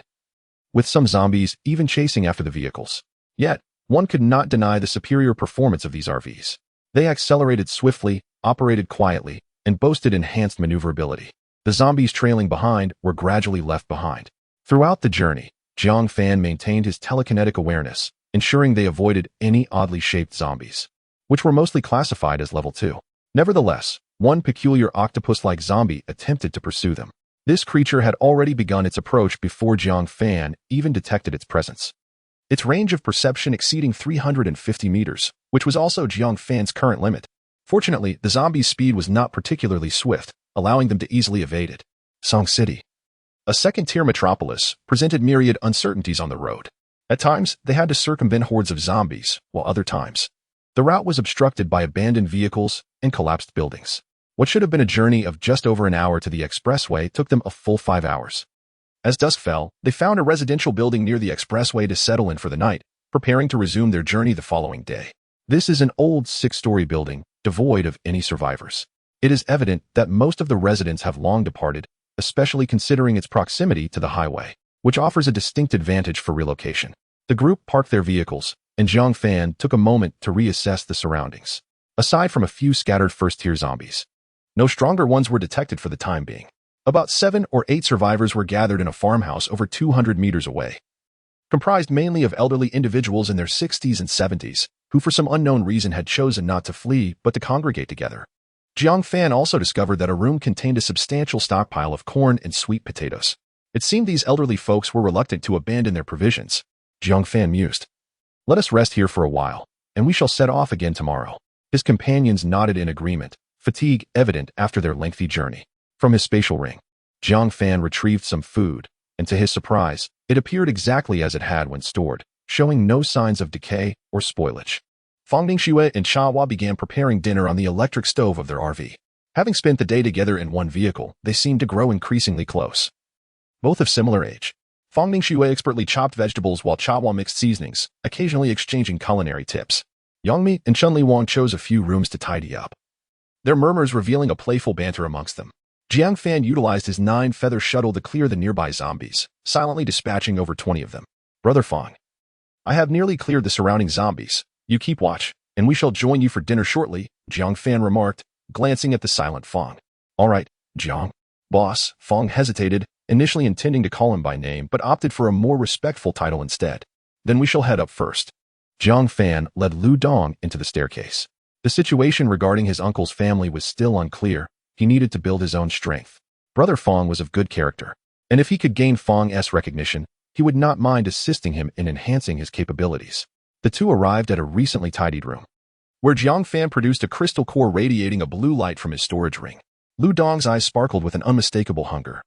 with some zombies even chasing after the vehicles. Yet, one could not deny the superior performance of these RVs. They accelerated swiftly, operated quietly, and boasted enhanced maneuverability. The zombies trailing behind were gradually left behind. Throughout the journey, Jiang Fan maintained his telekinetic awareness, ensuring they avoided any oddly shaped zombies, which were mostly classified as level 2. Nevertheless, one peculiar octopus-like zombie attempted to pursue them. This creature had already begun its approach before Jiang Fan even detected its presence, its range of perception exceeding 350 meters, which was also Jiang Fan's current limit. Fortunately, the zombie's speed was not particularly swift, allowing them to easily evade it. Song City, a second-tier metropolis, presented myriad uncertainties on the road. At times, they had to circumvent hordes of zombies, while other times, the route was obstructed by abandoned vehicles and collapsed buildings. What should have been a journey of just over an hour to the expressway took them a full 5 hours. As dusk fell, they found a residential building near the expressway to settle in for the night, preparing to resume their journey the following day. This is an old 6-story building, devoid of any survivors. It is evident that most of the residents have long departed, especially considering its proximity to the highway, which offers a distinct advantage for relocation. The group parked their vehicles, and Jiang Fan took a moment to reassess the surroundings. aside from a few scattered first-tier zombies. No stronger ones were detected for the time being. About 7 or 8 survivors were gathered in a farmhouse over 200 meters away, comprised mainly of elderly individuals in their 60s and 70s, who for some unknown reason had chosen not to flee but to congregate together. Jiang Fan also discovered that a room contained a substantial stockpile of corn and sweet potatoes. It seemed these elderly folks were reluctant to abandon their provisions. Jiang Fan mused. Let us rest here for a while, and we shall set off again tomorrow. His companions nodded in agreement, fatigue evident after their lengthy journey. From his spatial ring, Jiang Fan retrieved some food, and to his surprise, it appeared exactly as it had when stored, showing no signs of decay or spoilage. Fang Ningxue and Chaohua began preparing dinner on the electric stove of their RV. Having spent the day together in one vehicle, they seemed to grow increasingly close. Both of similar age, Fang Ningxue expertly chopped vegetables while Chaohua mixed seasonings, occasionally exchanging culinary tips. Yangmi and Chunli Wang chose a few rooms to tidy up, their murmurs revealing a playful banter amongst them. Jiang Fan utilized his 9-feather shuttle to clear the nearby zombies, silently dispatching over 20 of them. Brother Fang, I have nearly cleared the surrounding zombies. You keep watch, and we shall join you for dinner shortly, Jiang Fan remarked, glancing at the silent Fang. All right, Jiang. Boss, Fang hesitated, initially intending to call him by name, but opted for a more respectful title instead. Then we shall head up first. Jiang Fan led Lu Dong into the staircase. The situation regarding his uncle's family was still unclear. He needed to build his own strength. Brother Fang was of good character, and if he could gain Fang's recognition, he would not mind assisting him in enhancing his capabilities. The two arrived at a recently tidied room, where Jiang Fan produced a crystal core radiating a blue light from his storage ring. Lu Dong's eyes sparkled with an unmistakable hunger,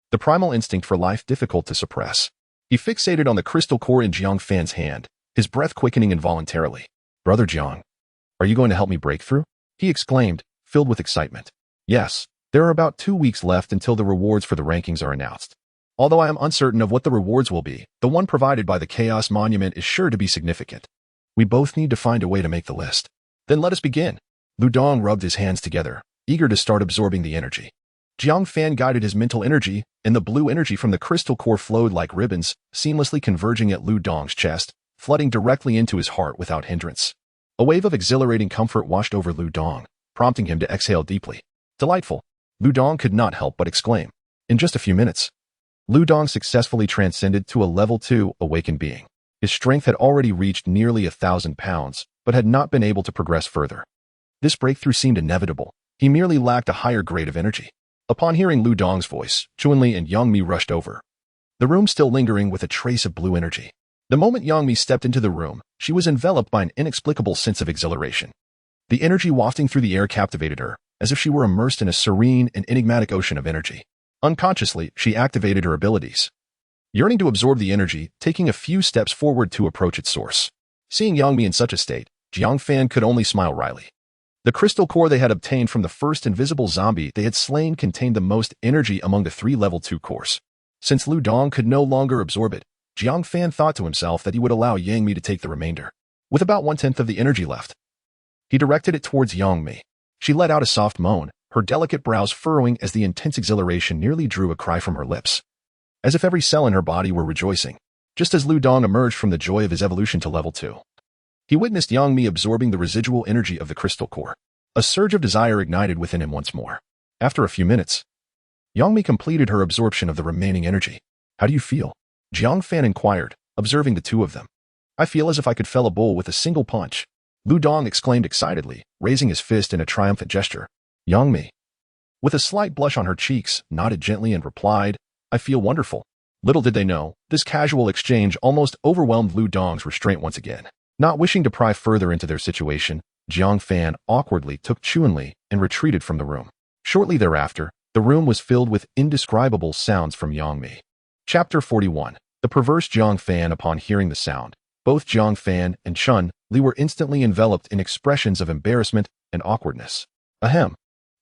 the primal instinct for life difficult to suppress. He fixated on the crystal core in Jiang Fan's hand, his breath quickening involuntarily. Brother Jiang, are you going to help me break through? He exclaimed, filled with excitement. Yes, there are about 2 weeks left until the rewards for the rankings are announced. Although I am uncertain of what the rewards will be, the one provided by the Chaos Monument is sure to be significant. We both need to find a way to make the list. Then let us begin. Lu Dong rubbed his hands together, eager to start absorbing the energy. Jiang Fan guided his mental energy, and the blue energy from the crystal core flowed like ribbons, seamlessly converging at Lu Dong's chest, flooding directly into his heart without hindrance. A wave of exhilarating comfort washed over Lu Dong, prompting him to exhale deeply. Delightful. Lu Dong could not help but exclaim. In just a few minutes, Lu Dong successfully transcended to a level 2 awakened being. His strength had already reached nearly 1,000 pounds, but had not been able to progress further. This breakthrough seemed inevitable. He merely lacked a higher grade of energy. Upon hearing Lu Dong's voice, Chunli and Yangmi rushed over, the room still lingering with a trace of blue energy. The moment Yangmi stepped into the room, she was enveloped by an inexplicable sense of exhilaration. The energy wafting through the air captivated her, as if she were immersed in a serene and enigmatic ocean of energy. Unconsciously, she activated her abilities, yearning to absorb the energy, taking a few steps forward to approach its source. Seeing Yangmi in such a state, Jiang Fan could only smile wryly. The crystal core they had obtained from the first invisible zombie they had slain contained the most energy among the 3 level 2 cores. Since Lu Dong could no longer absorb it, Jiang Fan thought to himself that he would allow Yangmi to take the remainder. With about 1/10 of the energy left, he directed it towards Yangmi. She let out a soft moan, her delicate brows furrowing as the intense exhilaration nearly drew a cry from her lips, as if every cell in her body were rejoicing. Just as Lu Dong emerged from the joy of his evolution to level 2, he witnessed Yangmi absorbing the residual energy of the crystal core. A surge of desire ignited within him once more. After a few minutes, Yangmi completed her absorption of the remaining energy. How do you feel? Jiang Fan inquired, observing the two of them. I feel as if I could fell a bull with a single punch. Lu Dong exclaimed excitedly, raising his fist in a triumphant gesture. Yangmi, with a slight blush on her cheeks, nodded gently and replied, I feel wonderful. Little did they know, this casual exchange almost overwhelmed Lu Dong's restraint once again. Not wishing to pry further into their situation, Jiang Fan awkwardly took Chunli and retreated from the room. Shortly thereafter, the room was filled with indescribable sounds from Yangmi. Chapter 41. The perverse Jiang Fan. Upon hearing the sound, both Jiang Fan and Chun Li were instantly enveloped in expressions of embarrassment and awkwardness. Ahem.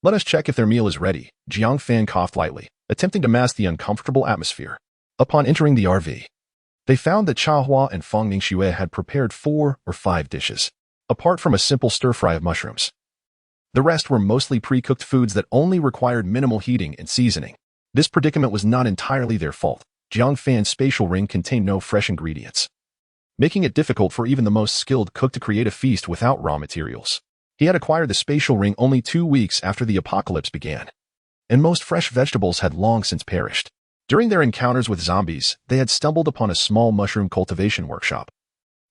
Let us check if their meal is ready. Jiang Fan coughed lightly, attempting to mask the uncomfortable atmosphere. Upon entering the RV, they found that Chaohua and Fang Ningxue had prepared 4 or 5 dishes, apart from a simple stir-fry of mushrooms. The rest were mostly pre-cooked foods that only required minimal heating and seasoning. This predicament was not entirely their fault. Jiang Fan's spatial ring contained no fresh ingredients, making it difficult for even the most skilled cook to create a feast without raw materials. He had acquired the spatial ring only 2 weeks after the apocalypse began, and most fresh vegetables had long since perished. During their encounters with zombies, they had stumbled upon a small mushroom cultivation workshop,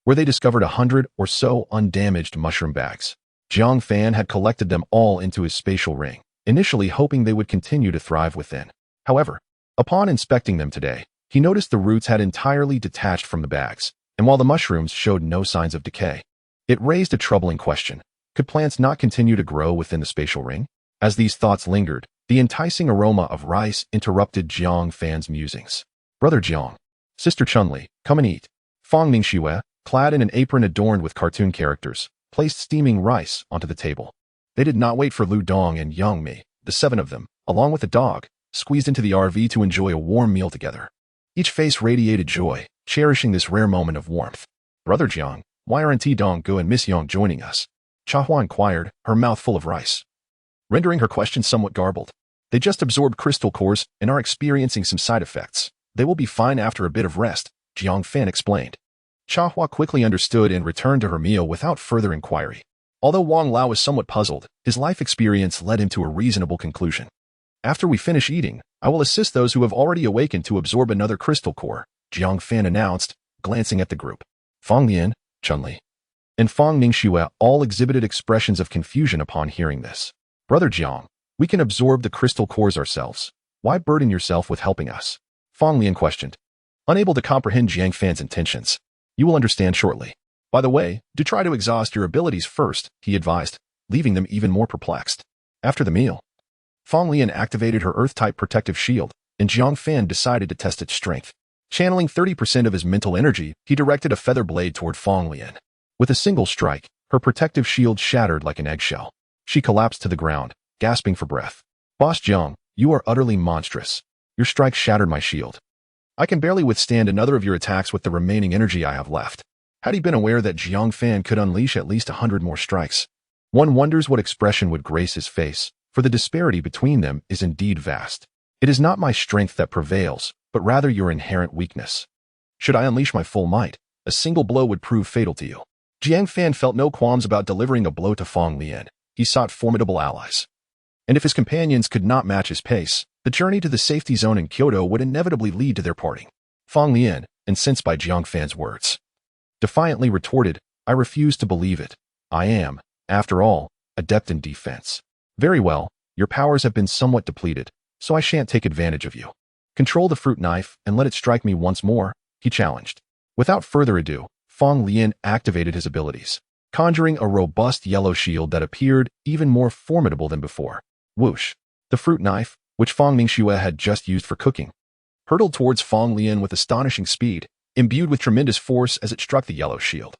where they discovered 100 or so undamaged mushroom bags. Jiang Fan had collected them all into his spatial ring, initially hoping they would continue to thrive within. However, upon inspecting them today, he noticed the roots had entirely detached from the bags, and while the mushrooms showed no signs of decay, it raised a troubling question. Could plants not continue to grow within the spatial ring? As these thoughts lingered, the enticing aroma of rice interrupted Jiang Fan's musings. Brother Jiang, Sister Chunli, come and eat. Fang Ningxue, clad in an apron adorned with cartoon characters, placed steaming rice onto the table. They did not wait for Lu Dong and Yang Mi. The 7 of them, along with the dog, squeezed into the RV to enjoy a warm meal together. Each face radiated joy, cherishing this rare moment of warmth. Brother Jiang, why aren't Dong Gu and Miss Yang joining us? Chahua inquired, her mouth full of rice, rendering her question somewhat garbled. They just absorbed crystal cores and are experiencing some side effects. They will be fine after a bit of rest, Jiang Fan explained. Chahua quickly understood and returned to her meal without further inquiry. Although Wang Lao was somewhat puzzled, his life experience led him to a reasonable conclusion. After we finish eating, I will assist those who have already awakened to absorb another crystal core, Jiang Fan announced, glancing at the group. Fang Lian, Chunli, and Fang Ningxue all exhibited expressions of confusion upon hearing this. Brother Jiang, we can absorb the crystal cores ourselves. Why burden yourself with helping us? Fang Lian questioned, unable to comprehend Jiang Fan's intentions. You will understand shortly. By the way, do try to exhaust your abilities first, he advised, leaving them even more perplexed. After the meal, Fang Lian activated her Earth-type protective shield, and Jiang Fan decided to test its strength. Channeling 30% of his mental energy, he directed a feather blade toward Fang Lian. With a single strike, her protective shield shattered like an eggshell. She collapsed to the ground, gasping for breath. Boss Jiang, you are utterly monstrous. Your strike shattered my shield. I can barely withstand another of your attacks with the remaining energy I have left. Had he been aware that Jiang Fan could unleash at least 100 more strikes, one wonders what expression would grace his face, for the disparity between them is indeed vast. It is not my strength that prevails, but rather your inherent weakness. Should I unleash my full might, a single blow would prove fatal to you. Jiang Fan felt no qualms about delivering a blow to Fang Lian. He sought formidable allies. And if his companions could not match his pace, the journey to the safety zone in Kyoto would inevitably lead to their parting. Fang Lian, incensed by Jiang Fan's words, defiantly retorted, I refuse to believe it. I am, after all, adept in defense. Very well, your powers have been somewhat depleted, so I shan't take advantage of you. Control the fruit knife and let it strike me once more, he challenged. Without further ado, Fang Lian activated his abilities, conjuring a robust yellow shield that appeared even more formidable than before. Whoosh! The fruit knife, which Fang Ningxue had just used for cooking, hurtled towards Fang Lian with astonishing speed, imbued with tremendous force as it struck the yellow shield.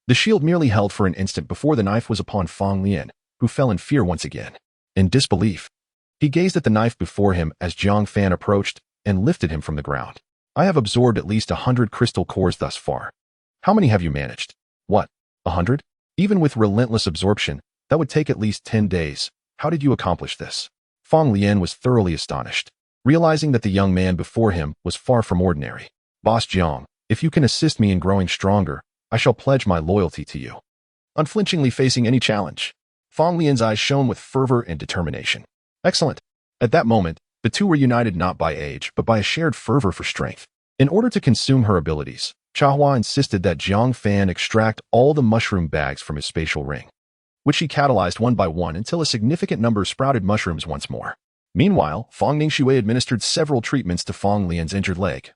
The shield merely held for an instant before the knife was upon Fang Lian, who fell in fear once again. In disbelief, he gazed at the knife before him as Jiang Fan approached and lifted him from the ground. I have absorbed at least 100 crystal cores thus far. How many have you managed? What, 100? Even with relentless absorption, that would take at least 10 days. How did you accomplish this? Fang Lian was thoroughly astonished, realizing that the young man before him was far from ordinary. Boss Jiang, if you can assist me in growing stronger, I shall pledge my loyalty to you. Unflinchingly facing any challenge, Fang Lian's eyes shone with fervor and determination. Excellent. At that moment, the two were united not by age, but by a shared fervor for strength. In order to consume her abilities, Chahua insisted that Jiang Fan extract all the mushroom bags from his spatial ring, which she catalyzed one by one until a significant number sprouted mushrooms once more. Meanwhile, Fang Ningxue administered several treatments to Fang Lian's injured leg,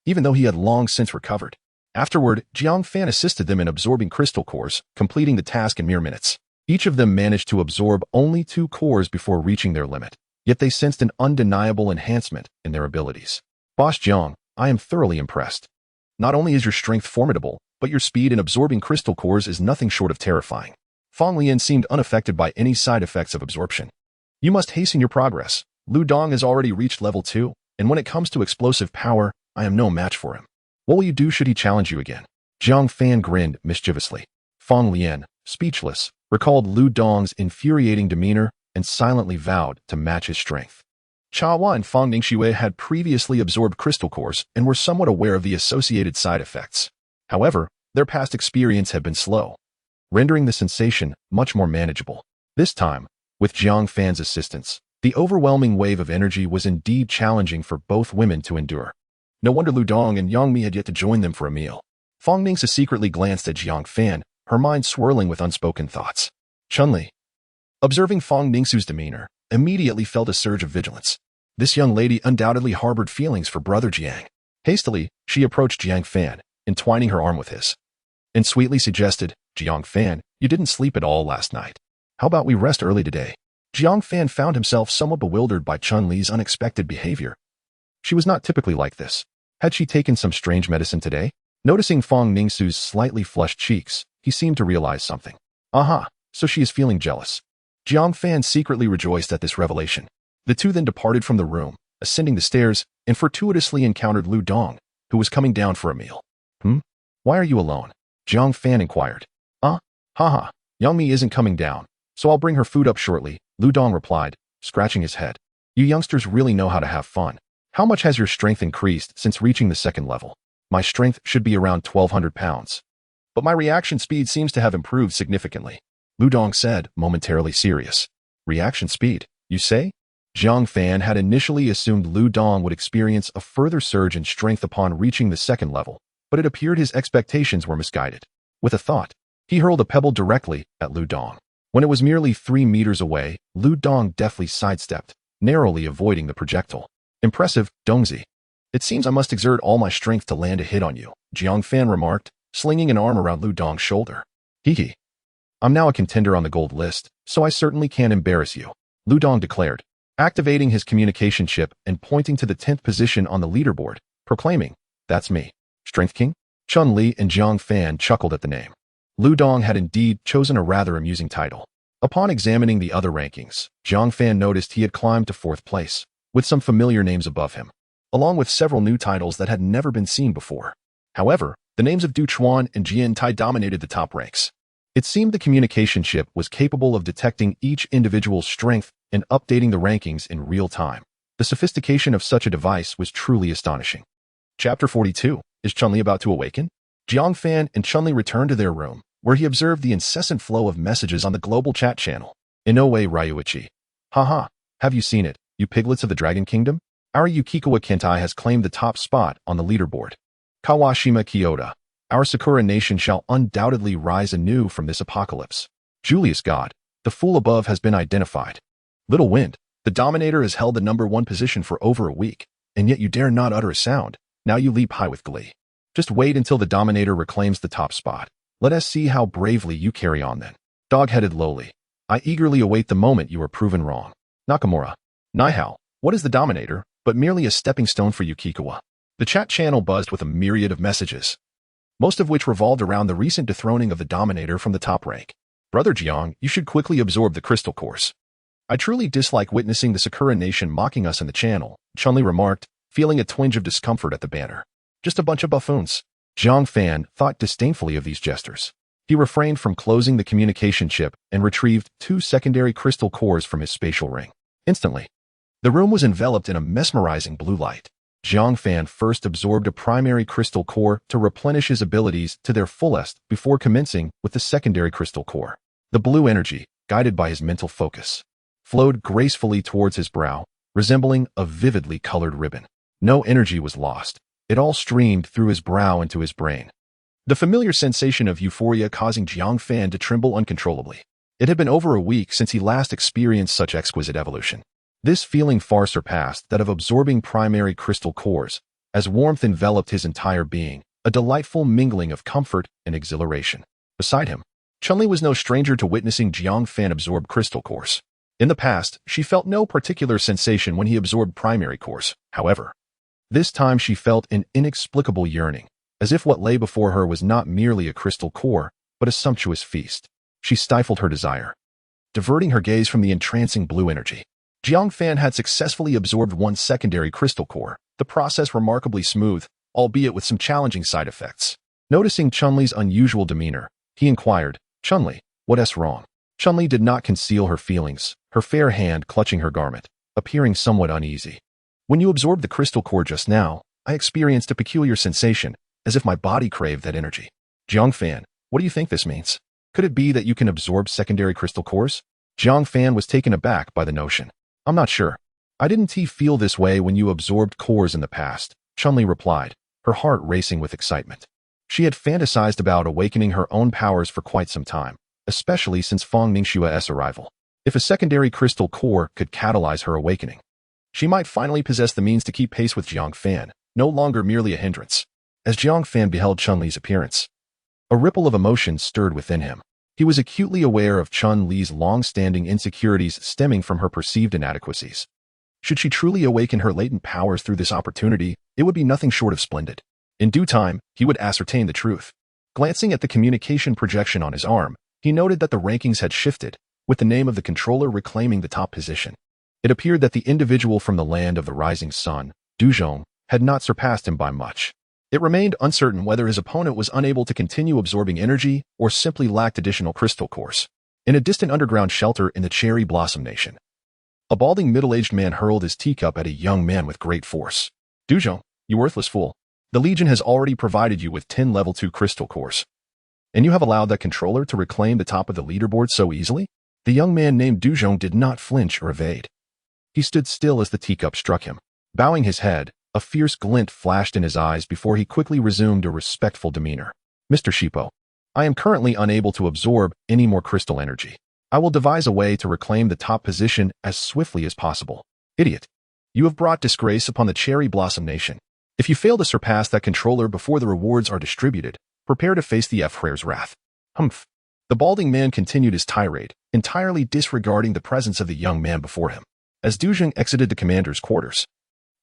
even though he had long since recovered. Afterward, Jiang Fan assisted them in absorbing crystal cores, completing the task in mere minutes. Each of them managed to absorb only 2 cores before reaching their limit, yet they sensed an undeniable enhancement in their abilities. Boss Jiang, I am thoroughly impressed. Not only is your strength formidable, but your speed in absorbing crystal cores is nothing short of terrifying. Fang Lian seemed unaffected by any side effects of absorption. You must hasten your progress. Lu Dong has already reached level 2, and when it comes to explosive power, I am no match for him. What will you do should he challenge you again? Jiang Fan grinned mischievously. Fang Lian, speechless, recalled Lu Dong's infuriating demeanor and silently vowed to match his strength. Chahua and Fang Ningxue had previously absorbed crystal cores and were somewhat aware of the associated side effects. However, their past experience had been slow. rendering the sensation much more manageable. This time, with Jiang Fan's assistance, the overwhelming wave of energy was indeed challenging for both women to endure. No wonder Lu Dong and Yang Mi had yet to join them for a meal. Fang Ningxu secretly glanced at Jiang Fan, her mind swirling with unspoken thoughts. Chun-Li, observing Fang Ningxu's demeanor, immediately felt a surge of vigilance. This young lady undoubtedly harbored feelings for brother Jiang. Hastily, she approached Jiang Fan, entwining her arm with his, and sweetly suggested, Jiang Fan, you didn't sleep at all last night. How about we rest early today? Jiang Fan found himself somewhat bewildered by Chun-Li's unexpected behavior. She was not typically like this. Had she taken some strange medicine today? Noticing Fang Ningxu's slightly flushed cheeks, he seemed to realize something. Aha, so she is feeling jealous. Jiang Fan secretly rejoiced at this revelation. The two then departed from the room, ascending the stairs, and fortuitously encountered Lu Dong, who was coming down for a meal. Why are you alone? Jiang Fan inquired. Haha, Yang Mi isn't coming down, so I'll bring her food up shortly, Lu Dong replied, scratching his head. You youngsters really know how to have fun. How much has your strength increased since reaching the second level? My strength should be around 1,200 pounds. But my reaction speed seems to have improved significantly, Lu Dong said, momentarily serious. Reaction speed, you say? Jiang Fan had initially assumed Lu Dong would experience a further surge in strength upon reaching the second level, but it appeared his expectations were misguided. With a thought, he hurled a pebble directly at Lu Dong. When it was merely 3 meters away, Lu Dong deftly sidestepped, narrowly avoiding the projectile. Impressive, Dongzi. It seems I must exert all my strength to land a hit on you, Jiang Fan remarked, slinging an arm around Lu Dong's shoulder. Hee. I'm now a contender on the gold list, so I certainly can't embarrass you, Lu Dong declared, activating his communication chip and pointing to the 10th position on the leaderboard, proclaiming, That's me. Strength King? Chun-Li and Jiang Fan chuckled at the name. Lu Dong had indeed chosen a rather amusing title. Upon examining the other rankings, Jiang Fan noticed he had climbed to 4th place, with some familiar names above him, along with several new titles that had never been seen before. However, the names of Du Chuan and Jian Tai dominated the top ranks. It seemed the communication chip was capable of detecting each individual's strength and updating the rankings in real time. The sophistication of such a device was truly astonishing. Chapter 42. Is Chun-Li about to awaken? Jiang Fan and Chun-Li returned to their room, where he observed the incessant flow of messages on the global chat channel. In no way, Ryuichi. Haha, have you seen it, you piglets of the Dragon Kingdom? Our Yukikawa Kentai has claimed the top spot on the leaderboard. Kawashima Kyoto. Our Sakura nation shall undoubtedly rise anew from this apocalypse. Julius God, the fool above has been identified. Little Wind, the Dominator has held the #1 position for over a week, and yet you dare not utter a sound. Now you leap high with glee. Just wait until the Dominator reclaims the top spot. Let us see how bravely you carry on then. Dog-headed lowly. I eagerly await the moment you are proven wrong. Nakamura. Nihao, what is the Dominator, but merely a stepping stone for Yukikawa? The chat channel buzzed with a myriad of messages, most of which revolved around the recent dethroning of the Dominator from the top rank. Brother Jiang, you should quickly absorb the crystal course. I truly dislike witnessing the Sakura nation mocking us in the channel, Chun-Li remarked, feeling a twinge of discomfort at the banner. Just a bunch of buffoons. Jiang Fan thought disdainfully of these jesters. He refrained from closing the communication chip and retrieved 2 secondary crystal cores from his spatial ring. Instantly, the room was enveloped in a mesmerizing blue light. Jiang Fan first absorbed a primary crystal core to replenish his abilities to their fullest before commencing with the secondary crystal core. The blue energy, guided by his mental focus, flowed gracefully towards his brow, resembling a vividly colored ribbon. No energy was lost. It all streamed through his brow into his brain. The familiar sensation of euphoria causing Jiang Fan to tremble uncontrollably. It had been over a week since he last experienced such exquisite evolution. This feeling far surpassed that of absorbing primary crystal cores, as warmth enveloped his entire being, a delightful mingling of comfort and exhilaration. Beside him, Chun-Li was no stranger to witnessing Jiang Fan absorb crystal cores. In the past, she felt no particular sensation when he absorbed primary cores. However, this time she felt an inexplicable yearning, as if what lay before her was not merely a crystal core, but a sumptuous feast. She stifled her desire, diverting her gaze from the entrancing blue energy. Jiang Fan had successfully absorbed 1 secondary crystal core, the process remarkably smooth, albeit with some challenging side effects. Noticing Chun-Li's unusual demeanor, he inquired, Chun-Li, what's wrong? Chun-Li did not conceal her feelings, her fair hand clutching her garment, appearing somewhat uneasy. When you absorbed the crystal core just now, I experienced a peculiar sensation, as if my body craved that energy. Jiang Fan, what do you think this means? Could it be that you can absorb secondary crystal cores? Jiang Fan was taken aback by the notion. I'm not sure. I didn't feel this way when you absorbed cores in the past, Chun-Li replied, her heart racing with excitement. She had fantasized about awakening her own powers for quite some time, especially since Feng Ningxua's arrival. If a secondary crystal core could catalyze her awakening, she might finally possess the means to keep pace with Jiang Fan, no longer merely a hindrance. As Jiang Fan beheld Chun-Li's appearance, a ripple of emotion stirred within him. He was acutely aware of Chun-Li's long-standing insecurities stemming from her perceived inadequacies. Should she truly awaken her latent powers through this opportunity, it would be nothing short of splendid. In due time, he would ascertain the truth. Glancing at the communication projection on his arm, he noted that the rankings had shifted, with the name of the controller reclaiming the top position. It appeared that the individual from the land of the rising sun, Duzhong, had not surpassed him by much. It remained uncertain whether his opponent was unable to continue absorbing energy or simply lacked additional crystal cores. In a distant underground shelter in the Cherry Blossom Nation, a balding middle-aged man hurled his teacup at a young man with great force. Duzhong, you worthless fool. The Legion has already provided you with 10 level 2 crystal cores. And you have allowed that controller to reclaim the top of the leaderboard so easily? The young man named Duzhong did not flinch or evade. He stood still as the teacup struck him. Bowing his head, a fierce glint flashed in his eyes before he quickly resumed a respectful demeanor. Mr. Shippo, I am currently unable to absorb any more crystal energy. I will devise a way to reclaim the top position as swiftly as possible. Idiot. You have brought disgrace upon the Cherry Blossom Nation. If you fail to surpass that controller before the rewards are distributed, prepare to face the Emperor's wrath. Humph. The balding man continued his tirade, entirely disregarding the presence of the young man before him. As Duzhong exited the commander's quarters,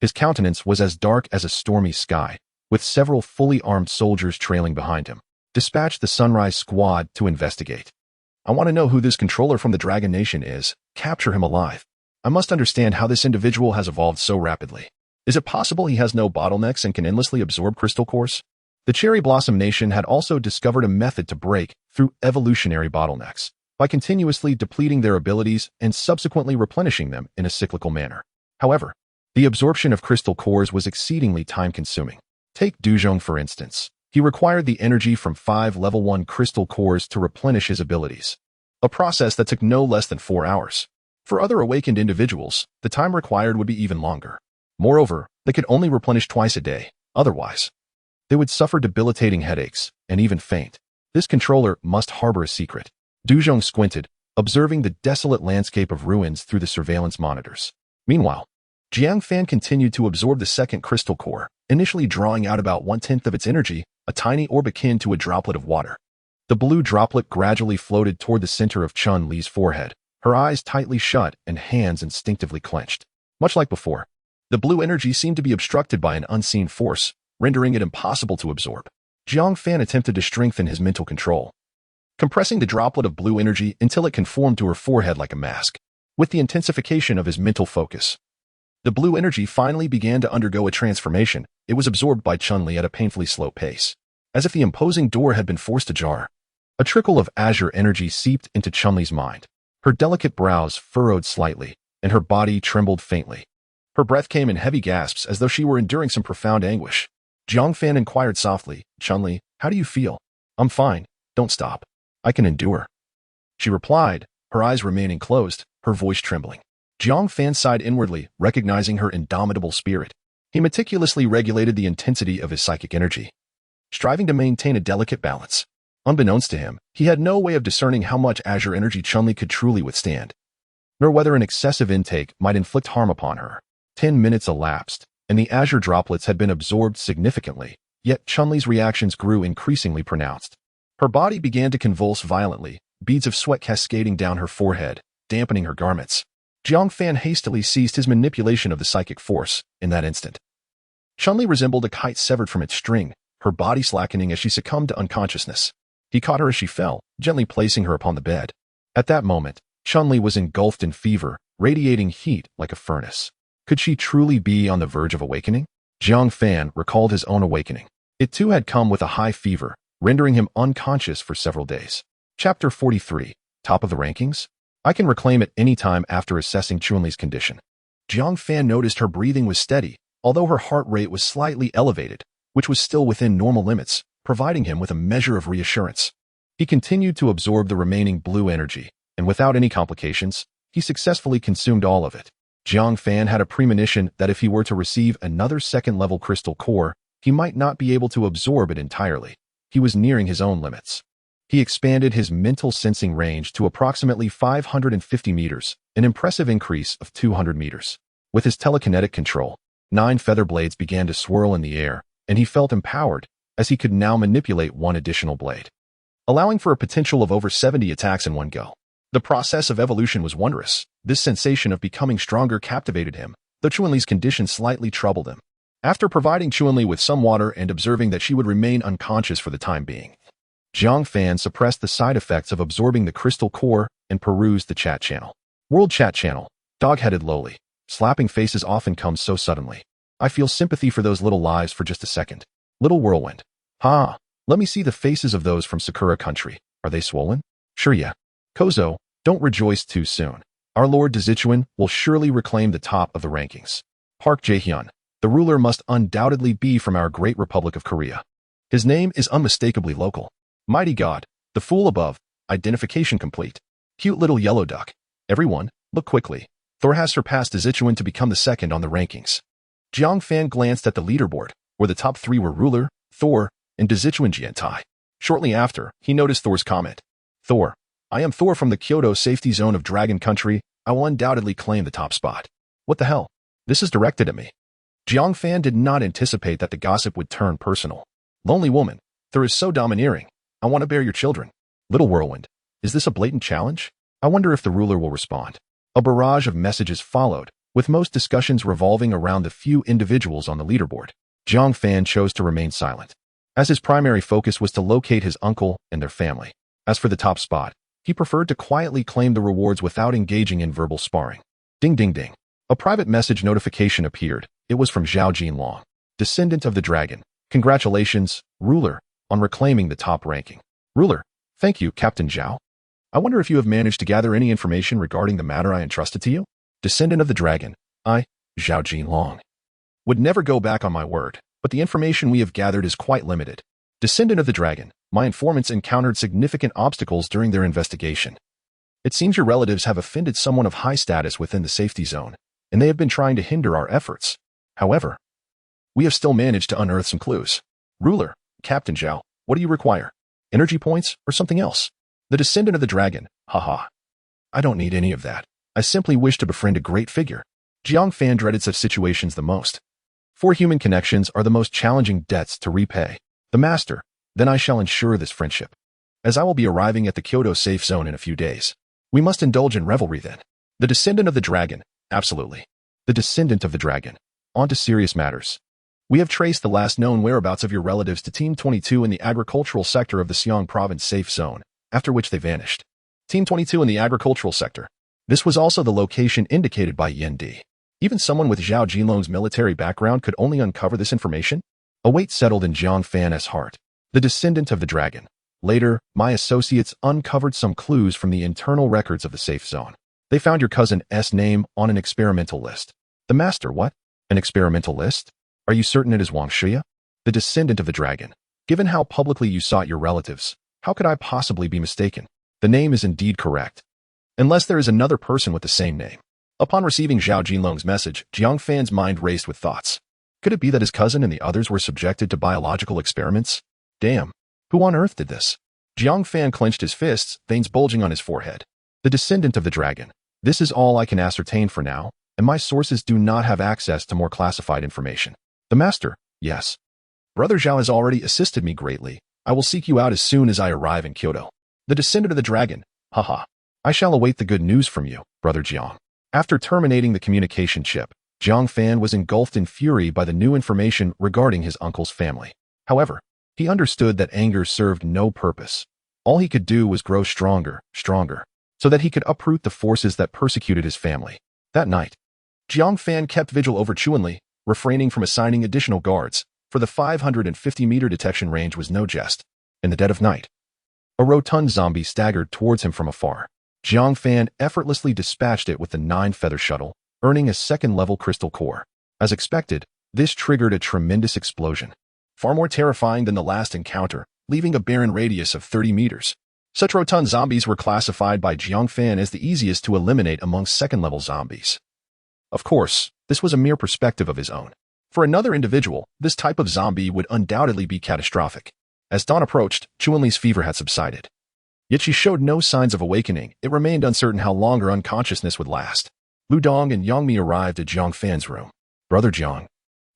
his countenance was as dark as a stormy sky, with several fully armed soldiers trailing behind him. Dispatch the Sunrise Squad to investigate. I want to know who this controller from the Dragon Nation is. Capture him alive. I must understand how this individual has evolved so rapidly. Is it possible he has no bottlenecks and can endlessly absorb crystal cores? The Cherry Blossom Nation had also discovered a method to break through evolutionary bottlenecks by continuously depleting their abilities and subsequently replenishing them in a cyclical manner. However, the absorption of crystal cores was exceedingly time-consuming. Take Duzhong for instance. He required the energy from 5 level 1 crystal cores to replenish his abilities, a process that took no less than 4 hours. For other awakened individuals, the time required would be even longer. Moreover, they could only replenish twice a day, otherwise, they would suffer debilitating headaches and even faint. This controller must harbor a secret. Duzhong squinted, observing the desolate landscape of ruins through the surveillance monitors. Meanwhile, Jiang Fan continued to absorb the second crystal core, initially drawing out about 1/10 of its energy, a tiny orb akin to a droplet of water. The blue droplet gradually floated toward the center of Chun-Li's forehead, her eyes tightly shut and hands instinctively clenched. Much like before, the blue energy seemed to be obstructed by an unseen force, rendering it impossible to absorb. Jiang Fan attempted to strengthen his mental control, compressing the droplet of blue energy until it conformed to her forehead like a mask. With the intensification of his mental focus, the blue energy finally began to undergo a transformation. It was absorbed by Chun-Li at a painfully slow pace, as if the imposing door had been forced ajar. A trickle of azure energy seeped into Chun-Li's mind. Her delicate brows furrowed slightly, and her body trembled faintly. Her breath came in heavy gasps as though she were enduring some profound anguish. Jiang Fan inquired softly, Chun-Li, how do you feel? I'm fine. Don't stop. I can endure. She replied, her eyes remaining closed, her voice trembling. Jiang Fan sighed inwardly, recognizing her indomitable spirit. He meticulously regulated the intensity of his psychic energy, striving to maintain a delicate balance. Unbeknownst to him, he had no way of discerning how much azure energy Chun-Li could truly withstand, nor whether an excessive intake might inflict harm upon her. 10 minutes elapsed, and the azure droplets had been absorbed significantly, yet Chun-Li's reactions grew increasingly pronounced. Her body began to convulse violently, beads of sweat cascading down her forehead, dampening her garments. Jiang Fan hastily ceased his manipulation of the psychic force in that instant. Chun-Li resembled a kite severed from its string, her body slackening as she succumbed to unconsciousness. He caught her as she fell, gently placing her upon the bed. At that moment, Chun-Li was engulfed in fever, radiating heat like a furnace. Could she truly be on the verge of awakening? Jiang Fan recalled his own awakening. It too had come with a high fever, rendering him unconscious for several days. Chapter 43. Top of the rankings? I can reclaim at any time after assessing Chun-Li's condition. Jiang Fan noticed her breathing was steady, although her heart rate was slightly elevated, which was still within normal limits, providing him with a measure of reassurance. He continued to absorb the remaining blue energy, and without any complications, he successfully consumed all of it. Jiang Fan had a premonition that if he were to receive another second-level crystal core, he might not be able to absorb it entirely. He was nearing his own limits. He expanded his mental sensing range to approximately 550 meters, an impressive increase of 200 meters. With his telekinetic control, 9 feather blades began to swirl in the air, and he felt empowered, as he could now manipulate one additional blade, allowing for a potential of over 70 attacks in one go. The process of evolution was wondrous. This sensation of becoming stronger captivated him, though Chunli's condition slightly troubled him. After providing Chunli with some water and observing that she would remain unconscious for the time being, Jiang Fan suppressed the side effects of absorbing the crystal core and perused the chat channel. World chat channel. Dog-headed lowly. Slapping faces often comes so suddenly. I feel sympathy for those little lives for just a second. Little whirlwind. Ha! Let me see the faces of those from Sakura country. Are they swollen? Sure yeah. Kozo, don't rejoice too soon. Our Lord Dazichuan will surely reclaim the top of the rankings. Park Jaehyun. The ruler must undoubtedly be from our great Republic of Korea. His name is unmistakably local. Mighty God, the fool above, identification complete. Cute little yellow duck. Everyone, look quickly. Thor has surpassed Dazichuan to become the second on the rankings. Jiang Fan glanced at the leaderboard, where the top 3 were Ruler, Thor, and Dazichuan Jiantai. Shortly after, he noticed Thor's comment. Thor, I am Thor from the Kyoto safety zone of Dragon Country. I will undoubtedly claim the top spot. What the hell? This is directed at me. Jiang Fan did not anticipate that the gossip would turn personal. Lonely woman, Thor is so domineering. I want to bear your children. Little whirlwind, is this a blatant challenge? I wonder if the ruler will respond. A barrage of messages followed, with most discussions revolving around the few individuals on the leaderboard. Jiang Fan chose to remain silent, as his primary focus was to locate his uncle and their family. As for the top spot, he preferred to quietly claim the rewards without engaging in verbal sparring. Ding ding ding. A private message notification appeared. It was from Zhao Jinlong, descendant of the dragon. Congratulations, ruler, on reclaiming the top ranking. Ruler, thank you, Captain Zhao. I wonder if you have managed to gather any information regarding the matter I entrusted to you? Descendant of the dragon, I, Zhao Jinlong, would never go back on my word, but the information we have gathered is quite limited. Descendant of the dragon, my informants encountered significant obstacles during their investigation. It seems your relatives have offended someone of high status within the safety zone, and they have been trying to hinder our efforts. However, we have still managed to unearth some clues. Ruler, Captain Zhao, what do you require? Energy points or something else? The descendant of the dragon, haha. I don't need any of that. I simply wish to befriend a great figure. Jiang Fan dreaded such situations the most. 4 human connections are the most challenging debts to repay. The master, then I shall ensure this friendship. As I will be arriving at the Kyoto safe zone in a few days. We must indulge in revelry then. The descendant of the dragon, absolutely. The descendant of the dragon. On to serious matters. We have traced the last known whereabouts of your relatives to Team 22 in the agricultural sector of the Xiong province safe zone, after which they vanished. Team 22 in the agricultural sector. This was also the location indicated by Yen Di. Even someone with Zhao Jinlong's military background could only uncover this information? A weight settled in Jiang Fan's heart. The descendant of the dragon. Later, my associates uncovered some clues from the internal records of the safe zone. They found your cousin's name on an experimental list. The master, what? An experimental list? Are you certain it is Wang Shiya? The descendant of the dragon. Given how publicly you sought your relatives, how could I possibly be mistaken? The name is indeed correct. Unless there is another person with the same name. Upon receiving Zhao Jinlong's message, Jiang Fan's mind raced with thoughts. Could it be that his cousin and the others were subjected to biological experiments? Damn. Who on earth did this? Jiang Fan clenched his fists, veins bulging on his forehead. The descendant of the dragon. This is all I can ascertain for now, and my sources do not have access to more classified information. The master, yes. Brother Zhao has already assisted me greatly. I will seek you out as soon as I arrive in Kyoto. The descendant of the dragon, haha. I shall await the good news from you, Brother Jiang. After terminating the communication chip, Jiang Fan was engulfed in fury by the new information regarding his uncle's family. However, he understood that anger served no purpose. All he could do was grow stronger, so that he could uproot the forces that persecuted his family. That night, Jiang Fan kept vigil over Chunli, refraining from assigning additional guards, for the 550-meter detection range was no jest. In the dead of night, a rotund zombie staggered towards him from afar. Jiang Fan effortlessly dispatched it with the 9-feather shuttle, earning a second-level crystal core. As expected, this triggered a tremendous explosion, far more terrifying than the last encounter, leaving a barren radius of 30 meters. Such rotund zombies were classified by Jiang Fan as the easiest to eliminate among second-level zombies. Of course, this was a mere perspective of his own. For another individual, this type of zombie would undoubtedly be catastrophic. As dawn approached, Chun-Li's fever had subsided. Yet she showed no signs of awakening. It remained uncertain how long her unconsciousness would last. Lu Dong and Yang Mi arrived at Jiang Fan's room. "Brother Jiang,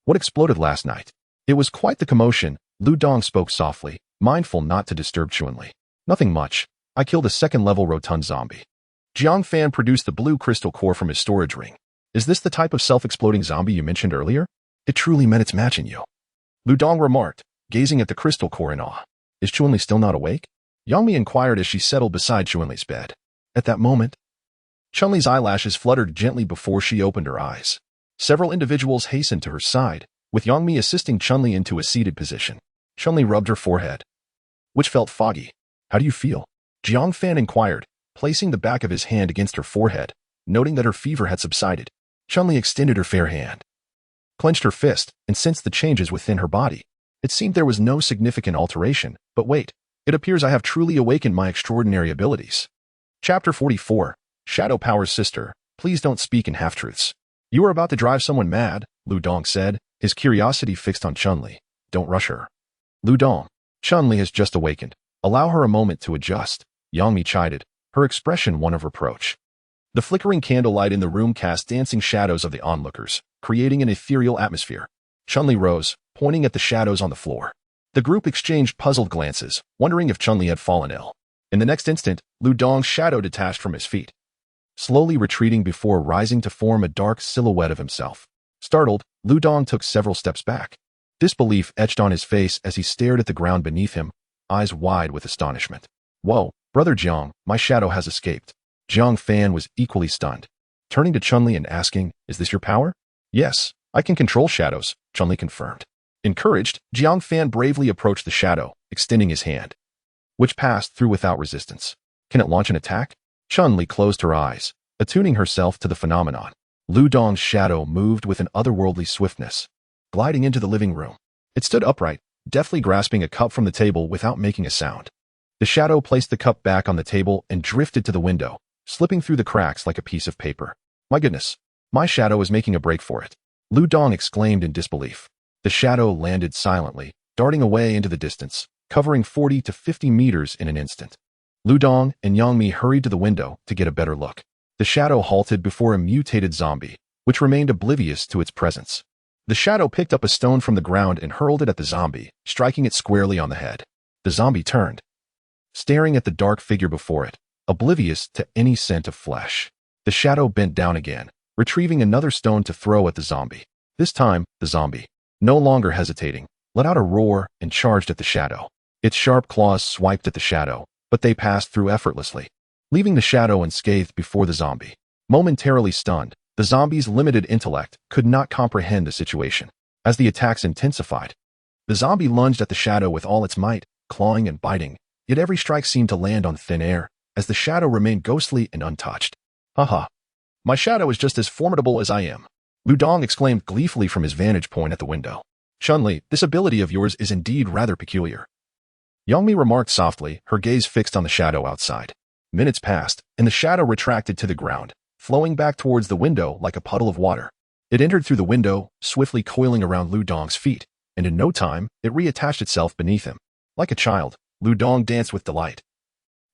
what exploded last night?" It was quite the commotion. Lu Dong spoke softly, mindful not to disturb Chun-Li. "Nothing much. I killed a second-level rotund zombie." Jiang Fan produced the blue crystal core from his storage ring. "Is this the type of self-exploding zombie you mentioned earlier? It truly met its match in you," Lu Dong remarked, gazing at the crystal core in awe. "Is Chun-Li still not awake?" Yang Mi inquired as she settled beside Chun-Li's bed. At that moment, Chun-Li's eyelashes fluttered gently before she opened her eyes. Several individuals hastened to her side, with Yang Mi assisting Chun-Li into a seated position. Chun-Li rubbed her forehead, which felt foggy. "How do you feel?" Jiang Fan inquired, placing the back of his hand against her forehead, noting that her fever had subsided. Chun-Li extended her fair hand, clenched her fist, and sensed the changes within her body. It seemed there was no significant alteration, but wait, it appears I have truly awakened my extraordinary abilities. Chapter 44, Shadow Power's Sister, please don't speak in half-truths. "You are about to drive someone mad," Lu Dong said, his curiosity fixed on Chun-Li. "Don't rush her." "Lu Dong, Chun-Li has just awakened. Allow her a moment to adjust," Yang Mi chided, her expression one of reproach. The flickering candlelight in the room cast dancing shadows of the onlookers, creating an ethereal atmosphere. Chun-Li rose, pointing at the shadows on the floor. The group exchanged puzzled glances, wondering if Chun-Li had fallen ill. In the next instant, Lu Dong's shadow detached from his feet, slowly retreating before rising to form a dark silhouette of himself. Startled, Lu Dong took several steps back. Disbelief etched on his face as he stared at the ground beneath him, eyes wide with astonishment. "Whoa, Brother Jiang, my shadow has escaped." Jiang Fan was equally stunned, turning to Chun-Li and asking, "Is this your power?" "Yes, I can control shadows," Chun-Li confirmed. Encouraged, Jiang Fan bravely approached the shadow, extending his hand, which passed through without resistance. "Can it launch an attack?" Chun-Li closed her eyes, attuning herself to the phenomenon. Lu Dong's shadow moved with an otherworldly swiftness, gliding into the living room. It stood upright, deftly grasping a cup from the table without making a sound. The shadow placed the cup back on the table and drifted to the window, slipping through the cracks like a piece of paper. "My goodness, my shadow is making a break for it," Lu Dong exclaimed in disbelief. The shadow landed silently, darting away into the distance, covering 40 to 50 meters in an instant. Lu Dong and Yang Mi hurried to the window to get a better look. The shadow halted before a mutated zombie, which remained oblivious to its presence. The shadow picked up a stone from the ground and hurled it at the zombie, striking it squarely on the head. The zombie turned, staring at the dark figure before it, oblivious to any scent of flesh. The shadow bent down again, retrieving another stone to throw at the zombie. This time, the zombie, no longer hesitating, let out a roar and charged at the shadow. Its sharp claws swiped at the shadow, but they passed through effortlessly, leaving the shadow unscathed before the zombie. Momentarily stunned, the zombie's limited intellect could not comprehend the situation. As the attacks intensified, the zombie lunged at the shadow with all its might, clawing and biting, yet every strike seemed to land on thin air, as the shadow remained ghostly and untouched. "Haha, my shadow is just as formidable as I am," Lu Dong exclaimed gleefully from his vantage point at the window. "Chun-Li, this ability of yours is indeed rather peculiar," Yang Mi remarked softly, her gaze fixed on the shadow outside. Minutes passed, and the shadow retracted to the ground, flowing back towards the window like a puddle of water. It entered through the window, swiftly coiling around Lu Dong's feet, and in no time, it reattached itself beneath him. Like a child, Lu Dong danced with delight,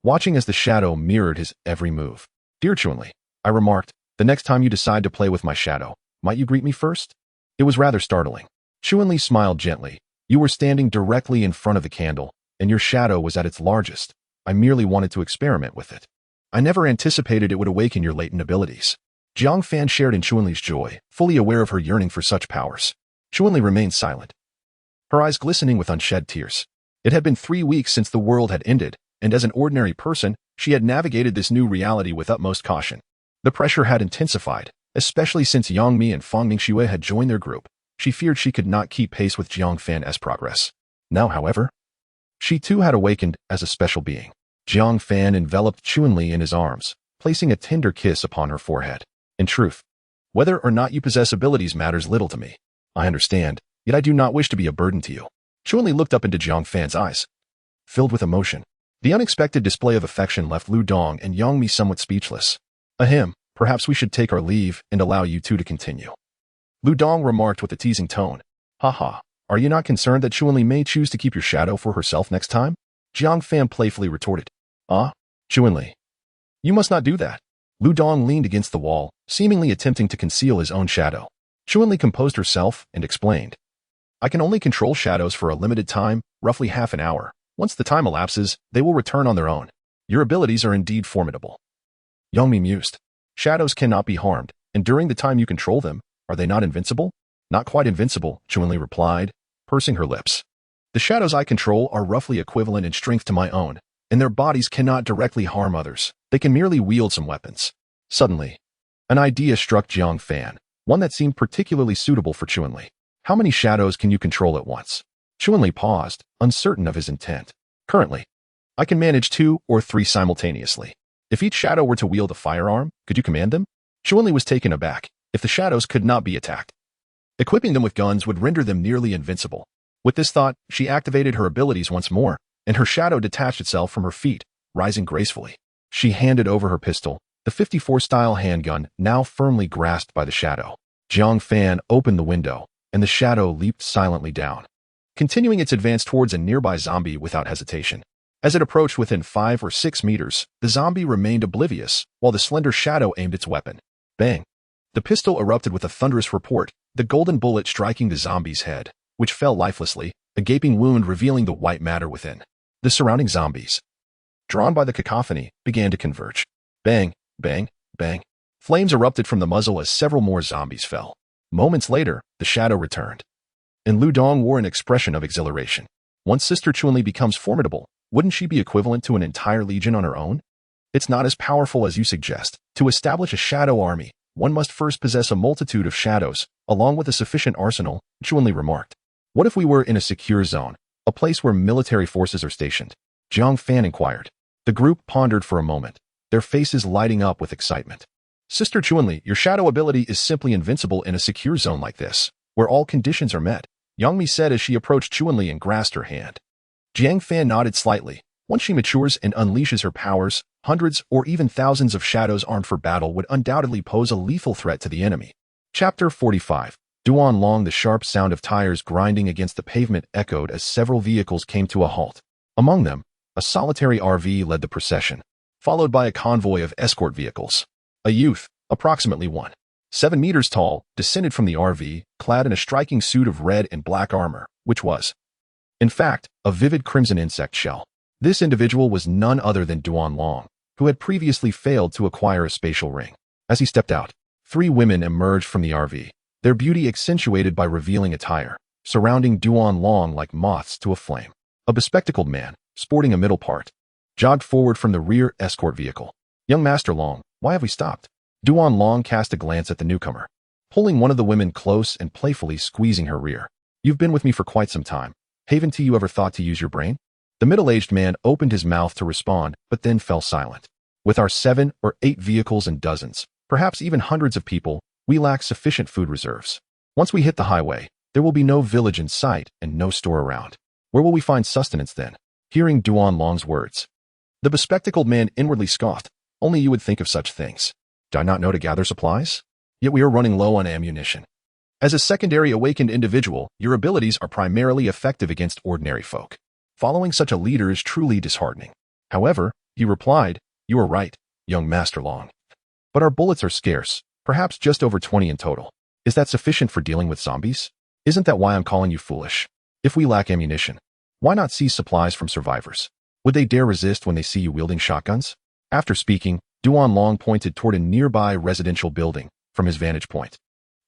watching as the shadow mirrored his every move. "Dear Chun-Li," I remarked, "the next time you decide to play with my shadow, might you greet me first?" It was rather startling. Chun-Li smiled gently. "You were standing directly in front of the candle, and your shadow was at its largest. I merely wanted to experiment with it. I never anticipated it would awaken your latent abilities." Jiang Fan shared in Chun-Li's joy, fully aware of her yearning for such powers. Chun-Li remained silent, her eyes glistening with unshed tears. It had been 3 weeks since the world had ended, and as an ordinary person, she had navigated this new reality with utmost caution. The pressure had intensified, especially since Yang Mi and Fang Mingxue had joined their group. She feared she could not keep pace with Jiang Fan's progress. Now, however, she too had awakened as a special being. Jiang Fan enveloped Chun-Li in his arms, placing a tender kiss upon her forehead. "In truth, whether or not you possess abilities matters little to me. I understand, yet I do not wish to be a burden to you." Chun-Li looked up into Jiang Fan's eyes, filled with emotion. The unexpected display of affection left Lu Dong and Yang Mi somewhat speechless. Ahem, perhaps we should take our leave and allow you two to continue. Lu Dong remarked with a teasing tone. Haha, are you not concerned that Chuanli may choose to keep your shadow for herself next time? Jiang Fan playfully retorted. Chuanli. You must not do that. Lu Dong leaned against the wall, seemingly attempting to conceal his own shadow. Chuanli composed herself and explained. I can only control shadows for a limited time, roughly half an hour. Once the time elapses, they will return on their own. Your abilities are indeed formidable. Yang Mi mused. Shadows cannot be harmed, and during the time you control them, are they not invincible? Not quite invincible, Chuanli replied, pursing her lips. The shadows I control are roughly equivalent in strength to my own, and their bodies cannot directly harm others. They can merely wield some weapons. Suddenly, an idea struck Jiang Fan, one that seemed particularly suitable for Chuanli. How many shadows can you control at once? Chuanli paused, uncertain of his intent. Currently, I can manage 2 or 3 simultaneously. If each shadow were to wield a firearm, could you command them? Chuanli was taken aback. If the shadows could not be attacked, equipping them with guns would render them nearly invincible. With this thought, she activated her abilities once more, and her shadow detached itself from her feet, rising gracefully. She handed over her pistol, the 54-style handgun now firmly grasped by the shadow. Jiang Fan opened the window, and the shadow leaped silently down, continuing its advance towards a nearby zombie without hesitation. As it approached within 5 or 6 meters, the zombie remained oblivious, while the slender shadow aimed its weapon. Bang! The pistol erupted with a thunderous report, the golden bullet striking the zombie's head, which fell lifelessly, a gaping wound revealing the white matter within. The surrounding zombies, drawn by the cacophony, began to converge. Bang, bang, bang. Flames erupted from the muzzle as several more zombies fell. Moments later, the shadow returned, and Lu Dong wore an expression of exhilaration. Once Sister Chuanli becomes formidable, wouldn't she be equivalent to an entire legion on her own? It's not as powerful as you suggest. To establish a shadow army, one must first possess a multitude of shadows, along with a sufficient arsenal, Chuanli remarked. What if we were in a secure zone, a place where military forces are stationed? Jiang Fan inquired. The group pondered for a moment, their faces lighting up with excitement. Sister Chuanli, your shadow ability is simply invincible in a secure zone like this, where all conditions are met, Yang Mi said as she approached Chuanli and grasped her hand. Jiang Fan nodded slightly. Once she matures and unleashes her powers, hundreds or even thousands of shadows armed for battle would undoubtedly pose a lethal threat to the enemy. Chapter 45. Duan Long. The sharp sound of tires grinding against the pavement echoed as several vehicles came to a halt. Among them, a solitary RV led the procession, followed by a convoy of escort vehicles. A youth, approximately 1.7 meters tall, descended from the RV, clad in a striking suit of red and black armor, which was, in fact, a vivid crimson insect shell. This individual was none other than Duan Long, who had previously failed to acquire a spatial ring. As he stepped out, 3 women emerged from the RV, their beauty accentuated by revealing attire, surrounding Duan Long like moths to a flame. A bespectacled man, sporting a middle part, jogged forward from the rear escort vehicle. Young Master Long, why have we stopped? Duan Long cast a glance at the newcomer, pulling one of the women close and playfully squeezing her rear. You've been with me for quite some time. Haven't you ever thought to use your brain? The middle-aged man opened his mouth to respond, but then fell silent. With our 7 or 8 vehicles and dozens, perhaps even hundreds of people, we lack sufficient food reserves. Once we hit the highway, there will be no village in sight and no store around. Where will we find sustenance then? Hearing Duan Long's words, the bespectacled man inwardly scoffed. Only you would think of such things. Do I not know to gather supplies? Yet we are running low on ammunition. As a secondary awakened individual, your abilities are primarily effective against ordinary folk. Following such a leader is truly disheartening. However, he replied, you are right, young Master Long. But our bullets are scarce, perhaps just over 20 in total. Is that sufficient for dealing with zombies? Isn't that why I'm calling you foolish? If we lack ammunition, why not seize supplies from survivors? Would they dare resist when they see you wielding shotguns? After speaking, Duan Long pointed toward a nearby residential building from his vantage point.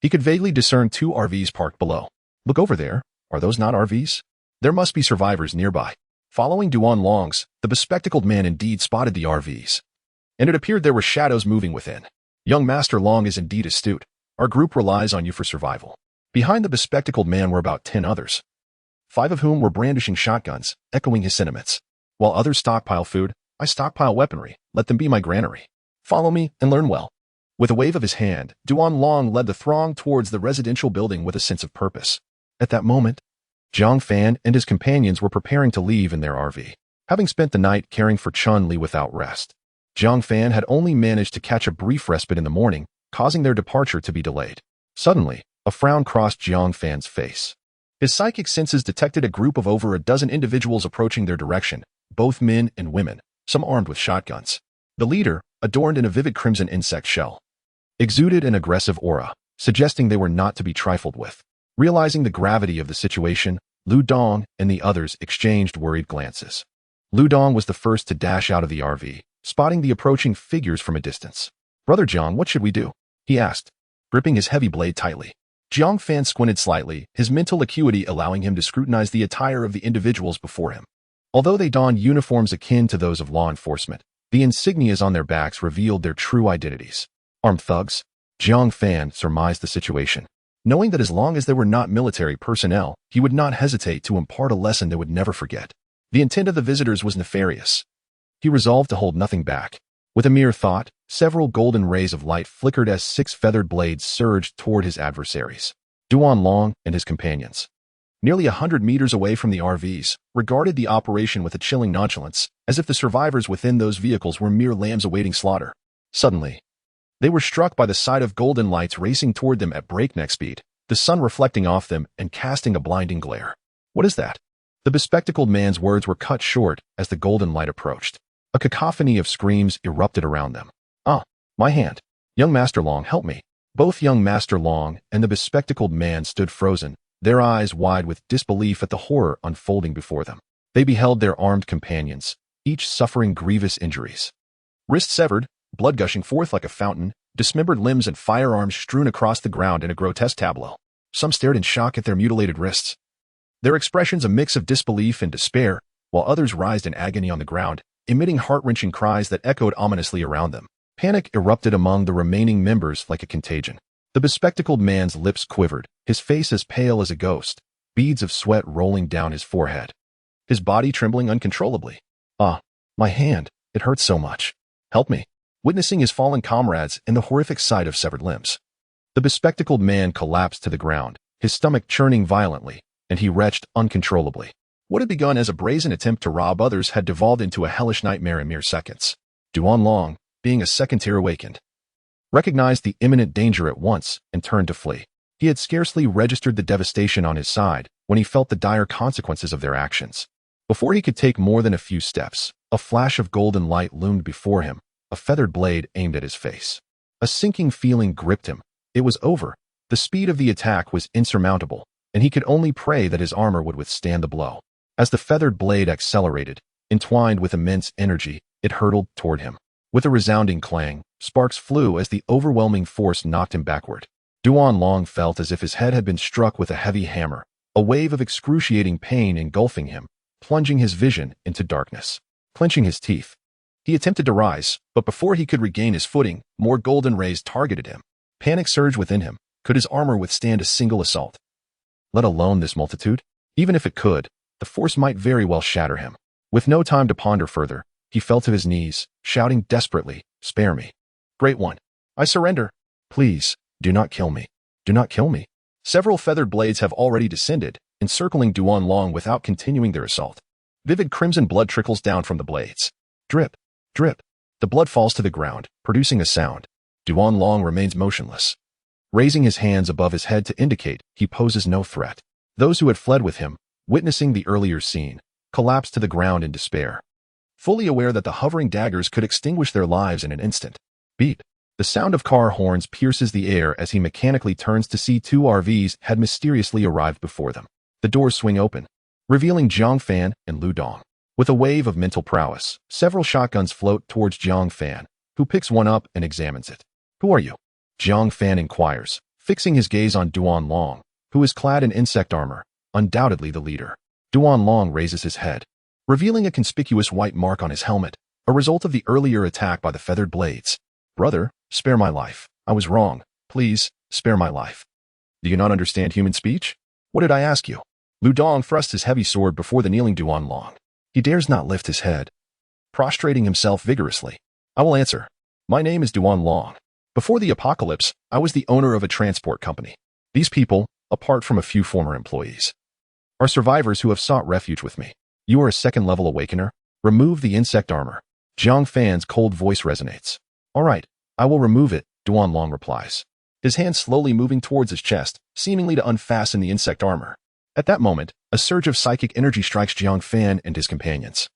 He could vaguely discern 2 RVs parked below. Look over there. Are those not RVs? There must be survivors nearby. Following Duan Long's, the bespectacled man indeed spotted the RVs, and it appeared there were shadows moving within. Young Master Long is indeed astute. Our group relies on you for survival. Behind the bespectacled man were about 10 others, 5 of whom were brandishing shotguns, echoing his sentiments. While others stockpile food, I stockpile weaponry. Let them be my granary. Follow me and learn well. With a wave of his hand, Duan Long led the throng towards the residential building with a sense of purpose. At that moment, Jiang Fan and his companions were preparing to leave in their RV. Having spent the night caring for Chun-Li without rest, Jiang Fan had only managed to catch a brief respite in the morning, causing their departure to be delayed. Suddenly, a frown crossed Jiang Fan's face. His psychic senses detected a group of over a dozen individuals approaching their direction, both men and women, some armed with shotguns. The leader, adorned in a vivid crimson insect shell, exuded an aggressive aura, suggesting they were not to be trifled with. Realizing the gravity of the situation, Lu Dong and the others exchanged worried glances. Lu Dong was the first to dash out of the RV, spotting the approaching figures from a distance. "Brother Jiang, what should we do?" he asked, gripping his heavy blade tightly. Jiang Fan squinted slightly, his mental acuity allowing him to scrutinize the attire of the individuals before him. Although they donned uniforms akin to those of law enforcement, the insignias on their backs revealed their true identities. Armed thugs? Jiang Fan surmised the situation, knowing that as long as they were not military personnel, he would not hesitate to impart a lesson they would never forget. The intent of the visitors was nefarious. He resolved to hold nothing back. With a mere thought, several golden rays of light flickered as 6 feathered blades surged toward his adversaries. Duan Long and his companions, nearly 100 meters away from the RVs, regarded the operation with a chilling nonchalance, as if the survivors within those vehicles were mere lambs awaiting slaughter. Suddenly, they were struck by the sight of golden lights racing toward them at breakneck speed, the sun reflecting off them and casting a blinding glare. "What is that?" The bespectacled man's words were cut short as the golden light approached. A cacophony of screams erupted around them. "Ah, my hand! Young Master Long, help me!" Both young Master Long and the bespectacled man stood frozen, their eyes wide with disbelief at the horror unfolding before them. They beheld their armed companions, each suffering grievous injuries. Wrists severed, blood gushing forth like a fountain, dismembered limbs and firearms strewn across the ground in a grotesque tableau. Some stared in shock at their mutilated wrists, their expressions a mix of disbelief and despair, while others writhed in agony on the ground, emitting heart-wrenching cries that echoed ominously around them. Panic erupted among the remaining members like a contagion. The bespectacled man's lips quivered, his face as pale as a ghost, beads of sweat rolling down his forehead, his body trembling uncontrollably. "Ah, my hand, it hurts so much. Help me." Witnessing his fallen comrades and the horrific sight of severed limbs, the bespectacled man collapsed to the ground, his stomach churning violently, and he retched uncontrollably. What had begun as a brazen attempt to rob others had devolved into a hellish nightmare in mere seconds. Duan Long, being a second tier awakened, recognized the imminent danger at once and turned to flee. He had scarcely registered the devastation on his side when he felt the dire consequences of their actions. Before he could take more than a few steps, a flash of golden light loomed before him, a feathered blade aimed at his face. A sinking feeling gripped him. It was over. The speed of the attack was insurmountable, and he could only pray that his armor would withstand the blow. As the feathered blade accelerated, entwined with immense energy, it hurtled toward him. With a resounding clang, sparks flew as the overwhelming force knocked him backward. Duan Long felt as if his head had been struck with a heavy hammer, a wave of excruciating pain engulfing him, plunging his vision into darkness. Clenching his teeth, he attempted to rise, but before he could regain his footing, more golden rays targeted him. Panic surged within him. Could his armor withstand a single assault? Let alone this multitude? Even if it could, the force might very well shatter him. With no time to ponder further, he fell to his knees, shouting desperately, "Spare me. Great One, I surrender. Please, do not kill me. Do not kill me." Several feathered blades have already descended, encircling Duan Long without continuing their assault. Vivid crimson blood trickles down from the blades. Drip, drip. The blood falls to the ground, producing a sound. Duan Long remains motionless, raising his hands above his head to indicate he poses no threat. Those who had fled with him, witnessing the earlier scene, collapsed to the ground in despair, fully aware that the hovering daggers could extinguish their lives in an instant. Beep. The sound of car horns pierces the air as he mechanically turns to see 2 RVs had mysteriously arrived before them. The doors swing open, revealing Jiang Fan and Lu Dong. With a wave of mental prowess, several shotguns float towards Jiang Fan, who picks one up and examines it. "Who are you?" Jiang Fan inquires, fixing his gaze on Duan Long, who is clad in insect armor, undoubtedly the leader. Duan Long raises his head, revealing a conspicuous white mark on his helmet, a result of the earlier attack by the feathered blades. "Brother, spare my life. I was wrong. Please, spare my life." "Do you not understand human speech? What did I ask you?" Lu Dong thrusts his heavy sword before the kneeling Duan Long. He dares not lift his head, prostrating himself vigorously. "I will answer. My name is Duan Long. Before the apocalypse, I was the owner of a transport company. These people, apart from a few former employees, are survivors who have sought refuge with me. You are a second-level awakener. Remove the insect armor. Jiang Fan's cold voice resonates. All right, I will remove it, Duanlong replies. His hand slowly moving towards his chest, seemingly to unfasten the insect armor. At that moment, a surge of psychic energy strikes Jiang Fan and his companions,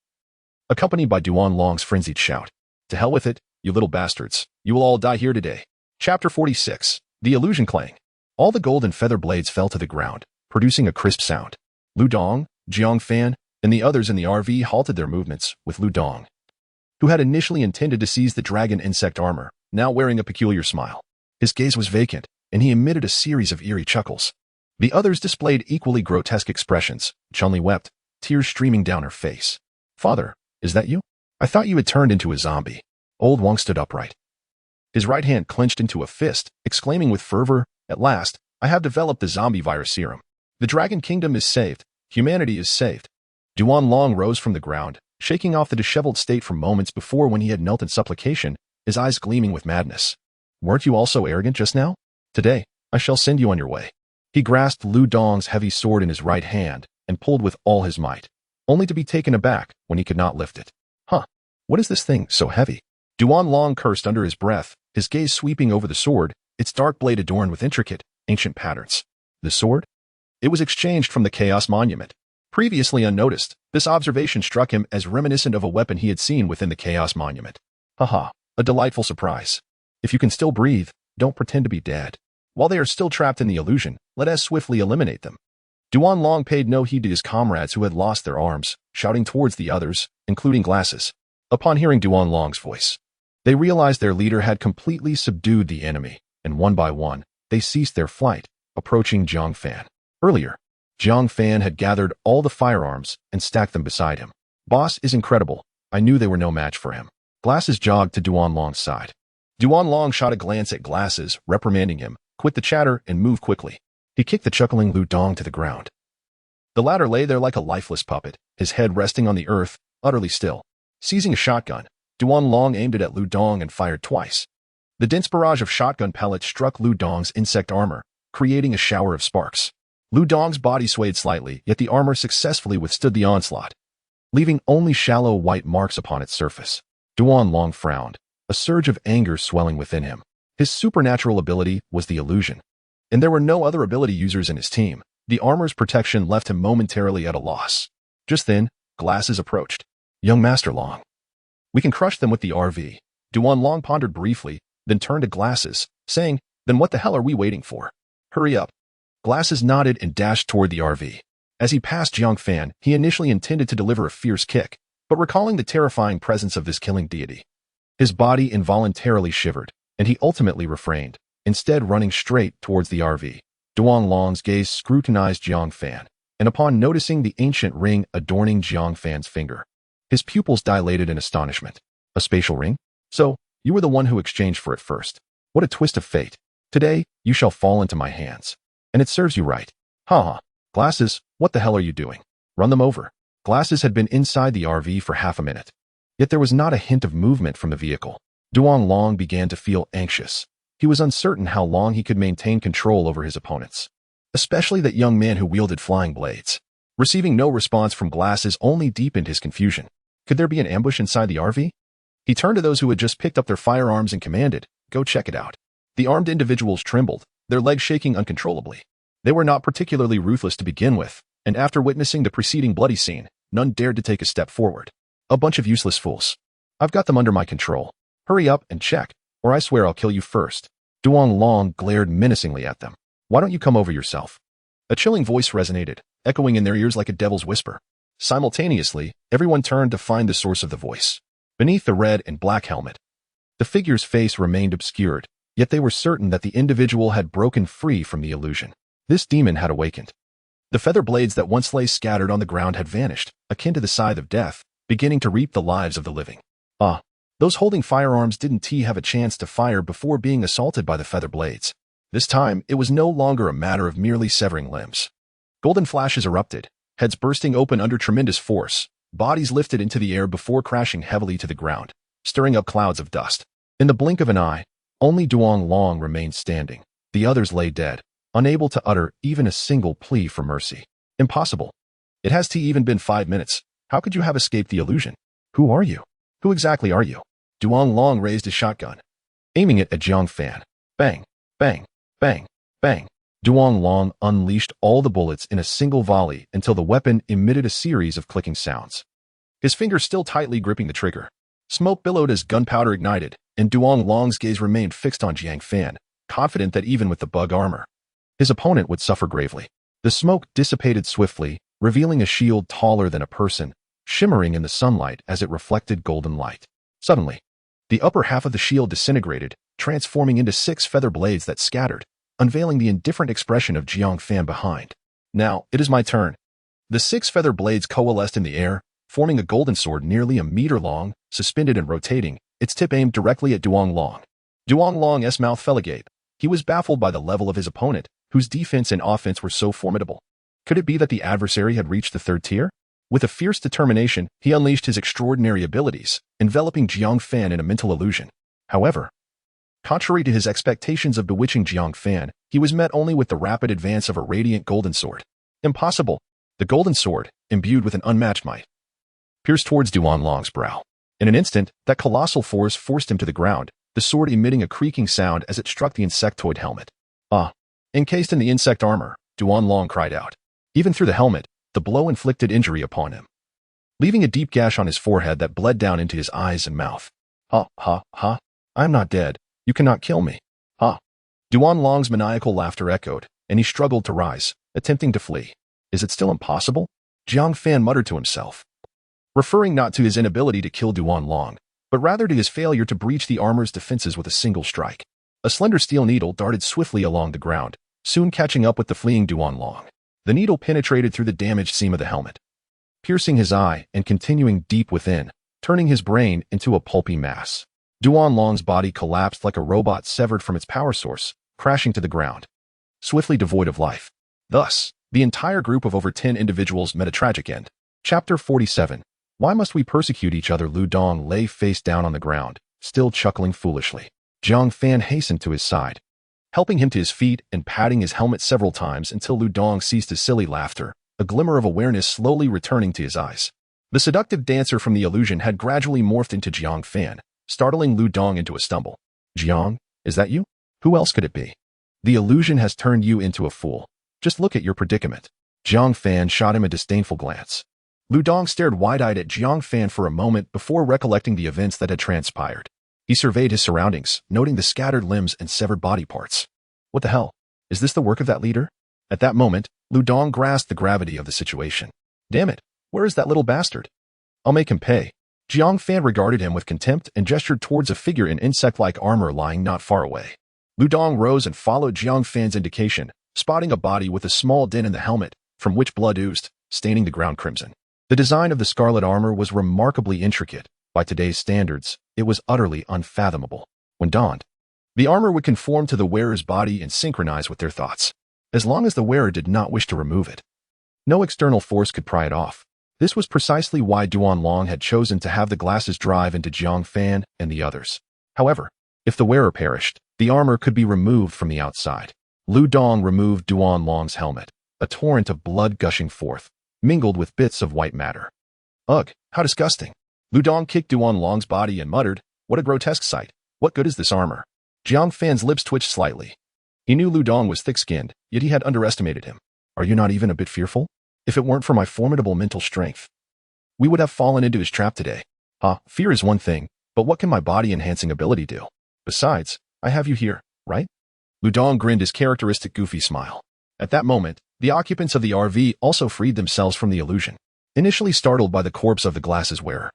accompanied by Duanlong's frenzied shout. To hell with it, you little bastards. You will all die here today. Chapter 46. The Illusion Clang. All the golden feather blades fell to the ground, producing a crisp sound. Lu Dong, Jiang Fan, and the others in the RV halted their movements, with Lu Dong, who had initially intended to seize the dragon insect armor, now wearing a peculiar smile. His gaze was vacant, and he emitted a series of eerie chuckles. The others displayed equally grotesque expressions. Chun-Li wept, tears streaming down her face. Father, is that you? I thought you had turned into a zombie. Old Wang stood upright, his right hand clenched into a fist, exclaiming with fervor, At last, I have developed the zombie virus serum. The Dragon Kingdom is saved. Humanity is saved. Duanlong rose from the ground, shaking off the disheveled state from moments before when he had knelt in supplication, his eyes gleaming with madness. Weren't you all so arrogant just now? Today, I shall send you on your way. He grasped Lu Dong's heavy sword in his right hand and pulled with all his might, only to be taken aback when he could not lift it. Huh, what is this thing so heavy? Duanlong cursed under his breath, his gaze sweeping over the sword, its dark blade adorned with intricate, ancient patterns. The sword? It was exchanged from the Chaos Monument. Previously unnoticed, this observation struck him as reminiscent of a weapon he had seen within the Chaos Monument. Haha, a delightful surprise. If you can still breathe, don't pretend to be dead. While they are still trapped in the illusion, let us swiftly eliminate them. Duanlong paid no heed to his comrades who had lost their arms, shouting towards the others, including Glasses. Upon hearing Duanlong's voice, they realized their leader had completely subdued the enemy, and one by one, they ceased their flight, approaching Jiang Fan. Earlier, Jiang Fan had gathered all the firearms and stacked them beside him. Boss is incredible. I knew they were no match for him. Glasses jogged to Duanlong's side. Duanlong shot a glance at Glasses, reprimanding him, quit the chatter and move quickly. He kicked the chuckling Lu Dong to the ground. The latter lay there like a lifeless puppet, his head resting on the earth, utterly still. Seizing a shotgun, Duanlong aimed it at Lu Dong and fired twice. The dense barrage of shotgun pellets struck Lu Dong's insect armor, creating a shower of sparks. Lu Dong's body swayed slightly, yet the armor successfully withstood the onslaught, leaving only shallow white marks upon its surface. Duanlong frowned, a surge of anger swelling within him. His supernatural ability was the illusion, and there were no other ability users in his team. The armor's protection left him momentarily at a loss. Just then, Glasses approached. Young Master Long, we can crush them with the RV. Duanlong pondered briefly, then turned to Glasses, saying, Then what the hell are we waiting for? Hurry up. Glasses nodded and dashed toward the RV. As he passed Jiang Fan, he initially intended to deliver a fierce kick, but recalling the terrifying presence of this killing deity, his body involuntarily shivered, and he ultimately refrained, instead running straight towards the RV. Duanlong's gaze scrutinized Jiang Fan, and upon noticing the ancient ring adorning Jiang Fan's finger, his pupils dilated in astonishment. A spatial ring? So, you were the one who exchanged for it first. What a twist of fate. Today, you shall fall into my hands. And it serves you right. Ha. Glasses, what the hell are you doing? Run them over. Glasses had been inside the RV for half a minute. Yet there was not a hint of movement from the vehicle. Duanlong began to feel anxious. He was uncertain how long he could maintain control over his opponents, especially that young man who wielded flying blades. Receiving no response from Glasses only deepened his confusion. Could there be an ambush inside the RV? He turned to those who had just picked up their firearms and commanded, Go check it out. The armed individuals trembled, their legs shaking uncontrollably. They were not particularly ruthless to begin with, and after witnessing the preceding bloody scene, none dared to take a step forward. A bunch of useless fools. I've got them under my control. Hurry up and check, or I swear I'll kill you first. Duanlong glared menacingly at them. Why don't you come over yourself? A chilling voice resonated, echoing in their ears like a devil's whisper. Simultaneously, everyone turned to find the source of the voice. Beneath the red and black helmet, the figure's face remained obscured, yet they were certain that the individual had broken free from the illusion. This demon had awakened. The feather blades that once lay scattered on the ground had vanished, akin to the scythe of death, beginning to reap the lives of the living. Those holding firearms didn't have a chance to fire before being assaulted by the feather blades. This time, it was no longer a matter of merely severing limbs. Golden flashes erupted, heads bursting open under tremendous force, bodies lifted into the air before crashing heavily to the ground, stirring up clouds of dust. In the blink of an eye, only Duanlong remained standing. The others lay dead, unable to utter even a single plea for mercy. Impossible. It has even been 5 minutes. How could you have escaped the illusion? Who are you? Who exactly are you? Duong Long raised his shotgun, aiming it at Jiang Fan. Bang, bang, bang, bang. Duong Long unleashed all the bullets in a single volley until the weapon emitted a series of clicking sounds. His fingers still tightly gripping the trigger. Smoke billowed as gunpowder ignited, and Duong Long's gaze remained fixed on Jiang Fan, confident that even with the bug armor, his opponent would suffer gravely. The smoke dissipated swiftly, revealing a shield taller than a person, shimmering in the sunlight as it reflected golden light. Suddenly, the upper half of the shield disintegrated, transforming into 6 feather blades that scattered, unveiling the indifferent expression of Jiang Fan behind. Now, it is my turn. The 6 feather blades coalesced in the air, forming a golden sword nearly a meter long, suspended and rotating, its tip aimed directly at Duong Long. Duong Long's mouth fell agape. He was baffled by the level of his opponent, whose defense and offense were so formidable. Could it be that the adversary had reached the 3rd tier? With a fierce determination, he unleashed his extraordinary abilities, enveloping Jiang Fan in a mental illusion. However, contrary to his expectations of bewitching Jiang Fan, he was met only with the rapid advance of a radiant golden sword. Impossible! The golden sword, imbued with an unmatched might, pierced towards Duong Long's brow. In an instant, that colossal force forced him to the ground, the sword emitting a creaking sound as it struck the insectoid helmet. Ah! Encased in the insect armor, Duong Long cried out. Even through the helmet, the blow inflicted injury upon him, leaving a deep gash on his forehead that bled down into his eyes and mouth. Ha, ha, ha. I am not dead. You cannot kill me. Ha. Duong Long's maniacal laughter echoed, and he struggled to rise, attempting to flee. Is it still impossible? Jiang Fan muttered to himself, referring not to his inability to kill Duong Long, but rather to his failure to breach the armor's defenses with a single strike. A slender steel needle darted swiftly along the ground, soon catching up with the fleeing Duong Long. The needle penetrated through the damaged seam of the helmet, piercing his eye and continuing deep within, turning his brain into a pulpy mass. Duong Long's body collapsed like a robot severed from its power source, crashing to the ground, swiftly devoid of life. Thus, the entire group of over 10 individuals met a tragic end. Chapter 47. Why must we persecute each other? Lu Dong lay face down on the ground, still chuckling foolishly. Jiang Fan hastened to his side, helping him to his feet and patting his helmet several times until Lu Dong ceased his silly laughter, a glimmer of awareness slowly returning to his eyes. The seductive dancer from the illusion had gradually morphed into Jiang Fan, startling Lu Dong into a stumble. Jiang, is that you? Who else could it be? The illusion has turned you into a fool. Just look at your predicament. Jiang Fan shot him a disdainful glance. Lu Dong stared wide-eyed at Jiang Fan for a moment before recollecting the events that had transpired. He surveyed his surroundings, noting the scattered limbs and severed body parts. What the hell? Is this the work of that leader? At that moment, Lu Dong grasped the gravity of the situation. Damn it, where is that little bastard? I'll make him pay. Jiang Fan regarded him with contempt and gestured towards a figure in insect-like armor lying not far away. Lu Dong rose and followed Jiang Fan's indication, spotting a body with a small dent in the helmet, from which blood oozed, staining the ground crimson. The design of the scarlet armor was remarkably intricate. By today's standards, it was utterly unfathomable. When donned, the armor would conform to the wearer's body and synchronize with their thoughts, as long as the wearer did not wish to remove it. No external force could pry it off. This was precisely why Duong Long had chosen to have the glasses drive into Jiang Fan and the others. However, if the wearer perished, the armor could be removed from the outside. Lu Dong removed Duong Long's helmet, a torrent of blood gushing forth, mingled with bits of white matter. Ugh, how disgusting. Lu Dong kicked Duong Long's body and muttered, what a grotesque sight. What good is this armor? Jiang Fan's lips twitched slightly. He knew Lu Dong was thick-skinned, yet he had underestimated him. Are you not even a bit fearful? If it weren't for my formidable mental strength, we would have fallen into his trap today. Fear is one thing, but what can my body-enhancing ability do? Besides, I have you here, right? Lu Dong grinned his characteristic goofy smile. At that moment, the occupants of the RV also freed themselves from the illusion, initially startled by the corpse of the glasses wearer.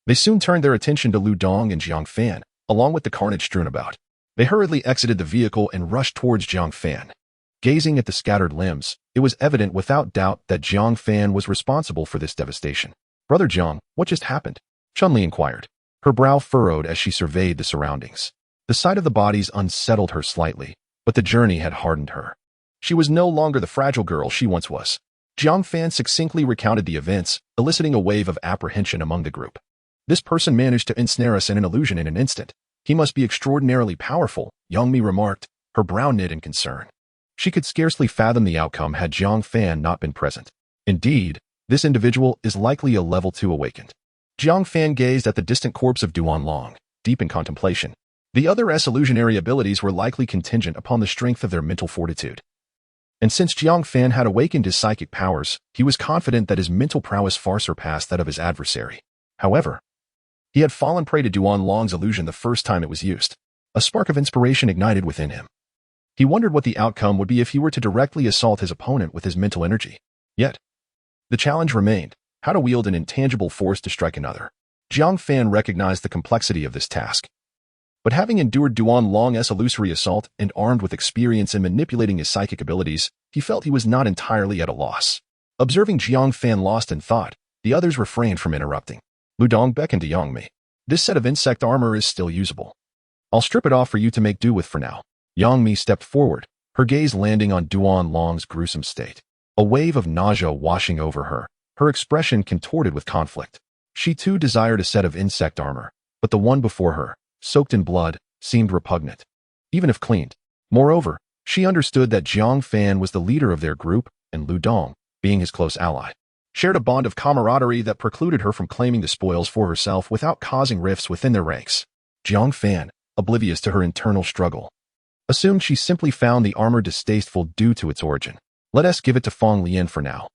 They soon turned their attention to Lu Dong and Jiang Fan, along with the carnage strewn about. They hurriedly exited the vehicle and rushed towards Jiang Fan. Gazing at the scattered limbs, it was evident without doubt that Jiang Fan was responsible for this devastation. Brother Jiang, what just happened? Chun-Li inquired, her brow furrowed as she surveyed the surroundings. The sight of the bodies unsettled her slightly, but the journey had hardened her. She was no longer the fragile girl she once was. Jiang Fan succinctly recounted the events, eliciting a wave of apprehension among the group. This person managed to ensnare us in an illusion in an instant. He must be extraordinarily powerful, Young Mi remarked, her brow knit in concern. She could scarcely fathom the outcome had Jiang Fan not been present. Indeed, this individual is likely a level 2 awakened. Jiang Fan gazed at the distant corpse of Duan Long, deep in contemplation. The other's illusionary abilities were likely contingent upon the strength of their mental fortitude. And since Jiang Fan had awakened his psychic powers, he was confident that his mental prowess far surpassed that of his adversary. However, he had fallen prey to Duan Long's illusion the first time it was used. A spark of inspiration ignited within him. He wondered what the outcome would be if he were to directly assault his opponent with his mental energy. Yet, the challenge remained: how to wield an intangible force to strike another. Jiang Fan recognized the complexity of this task. But having endured Duan Long's illusory assault and armed with experience in manipulating his psychic abilities, he felt he was not entirely at a loss. Observing Jiang Fan lost in thought, the others refrained from interrupting. Ludong beckoned to Yang Mi. This set of insect armor is still usable. I'll strip it off for you to make do with for now. Yang Mi stepped forward, her gaze landing on Duan Long's gruesome state. A wave of nausea washing over her, her expression contorted with conflict. She too desired a set of insect armor, but the one before her, soaked in blood, seemed repugnant, even if cleaned. Moreover, she understood that Jiang Fan was the leader of their group, and Lu Dong, being his close ally, shared a bond of camaraderie that precluded her from claiming the spoils for herself without causing rifts within their ranks. Jiang Fan, oblivious to her internal struggle, assumed she simply found the armor distasteful due to its origin. Let us give it to Fong Lian for now.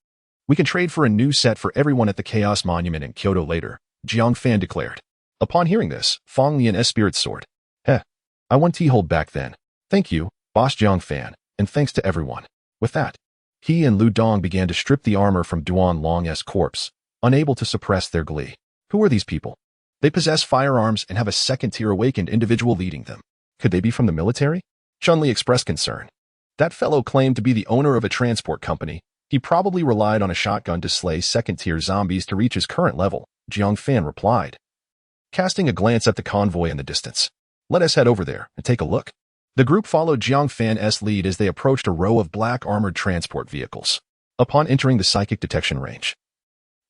We can trade for a new set for everyone at the Chaos Monument in Kyoto later, Jiang Fan declared. Upon hearing this, Fong Lian's spirit soared. I won T-hold back then. Thank you, Boss Jiang Fan, and thanks to everyone. With that, he and Lu Dong began to strip the armor from Duan Long's corpse, unable to suppress their glee. Who are these people? They possess firearms and have a second-tier awakened individual leading them. Could they be from the military? Chun-Li expressed concern. That fellow claimed to be the owner of a transport company. He probably relied on a shotgun to slay second-tier zombies to reach his current level, Jiang Fan replied, casting a glance at the convoy in the distance. Let us head over there and take a look. The group followed Jiang Fan's lead as they approached a row of black armored transport vehicles. Upon entering the psychic detection range,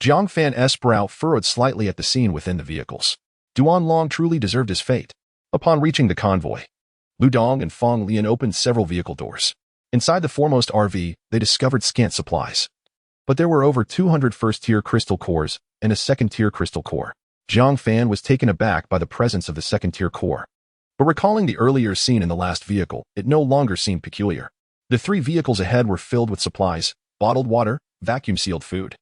Jiang Fan's brow furrowed slightly at the scene within the vehicles. Duan Long truly deserved his fate. Upon reaching the convoy, Lu Dong and Fong Lian opened several vehicle doors. Inside the foremost RV, they discovered scant supplies. But there were over 200 first-tier crystal cores and a second-tier crystal core. Jiang Fan was taken aback by the presence of the second-tier core. But recalling the earlier scene in the last vehicle, it no longer seemed peculiar. The three vehicles ahead were filled with supplies: bottled water, vacuum-sealed food,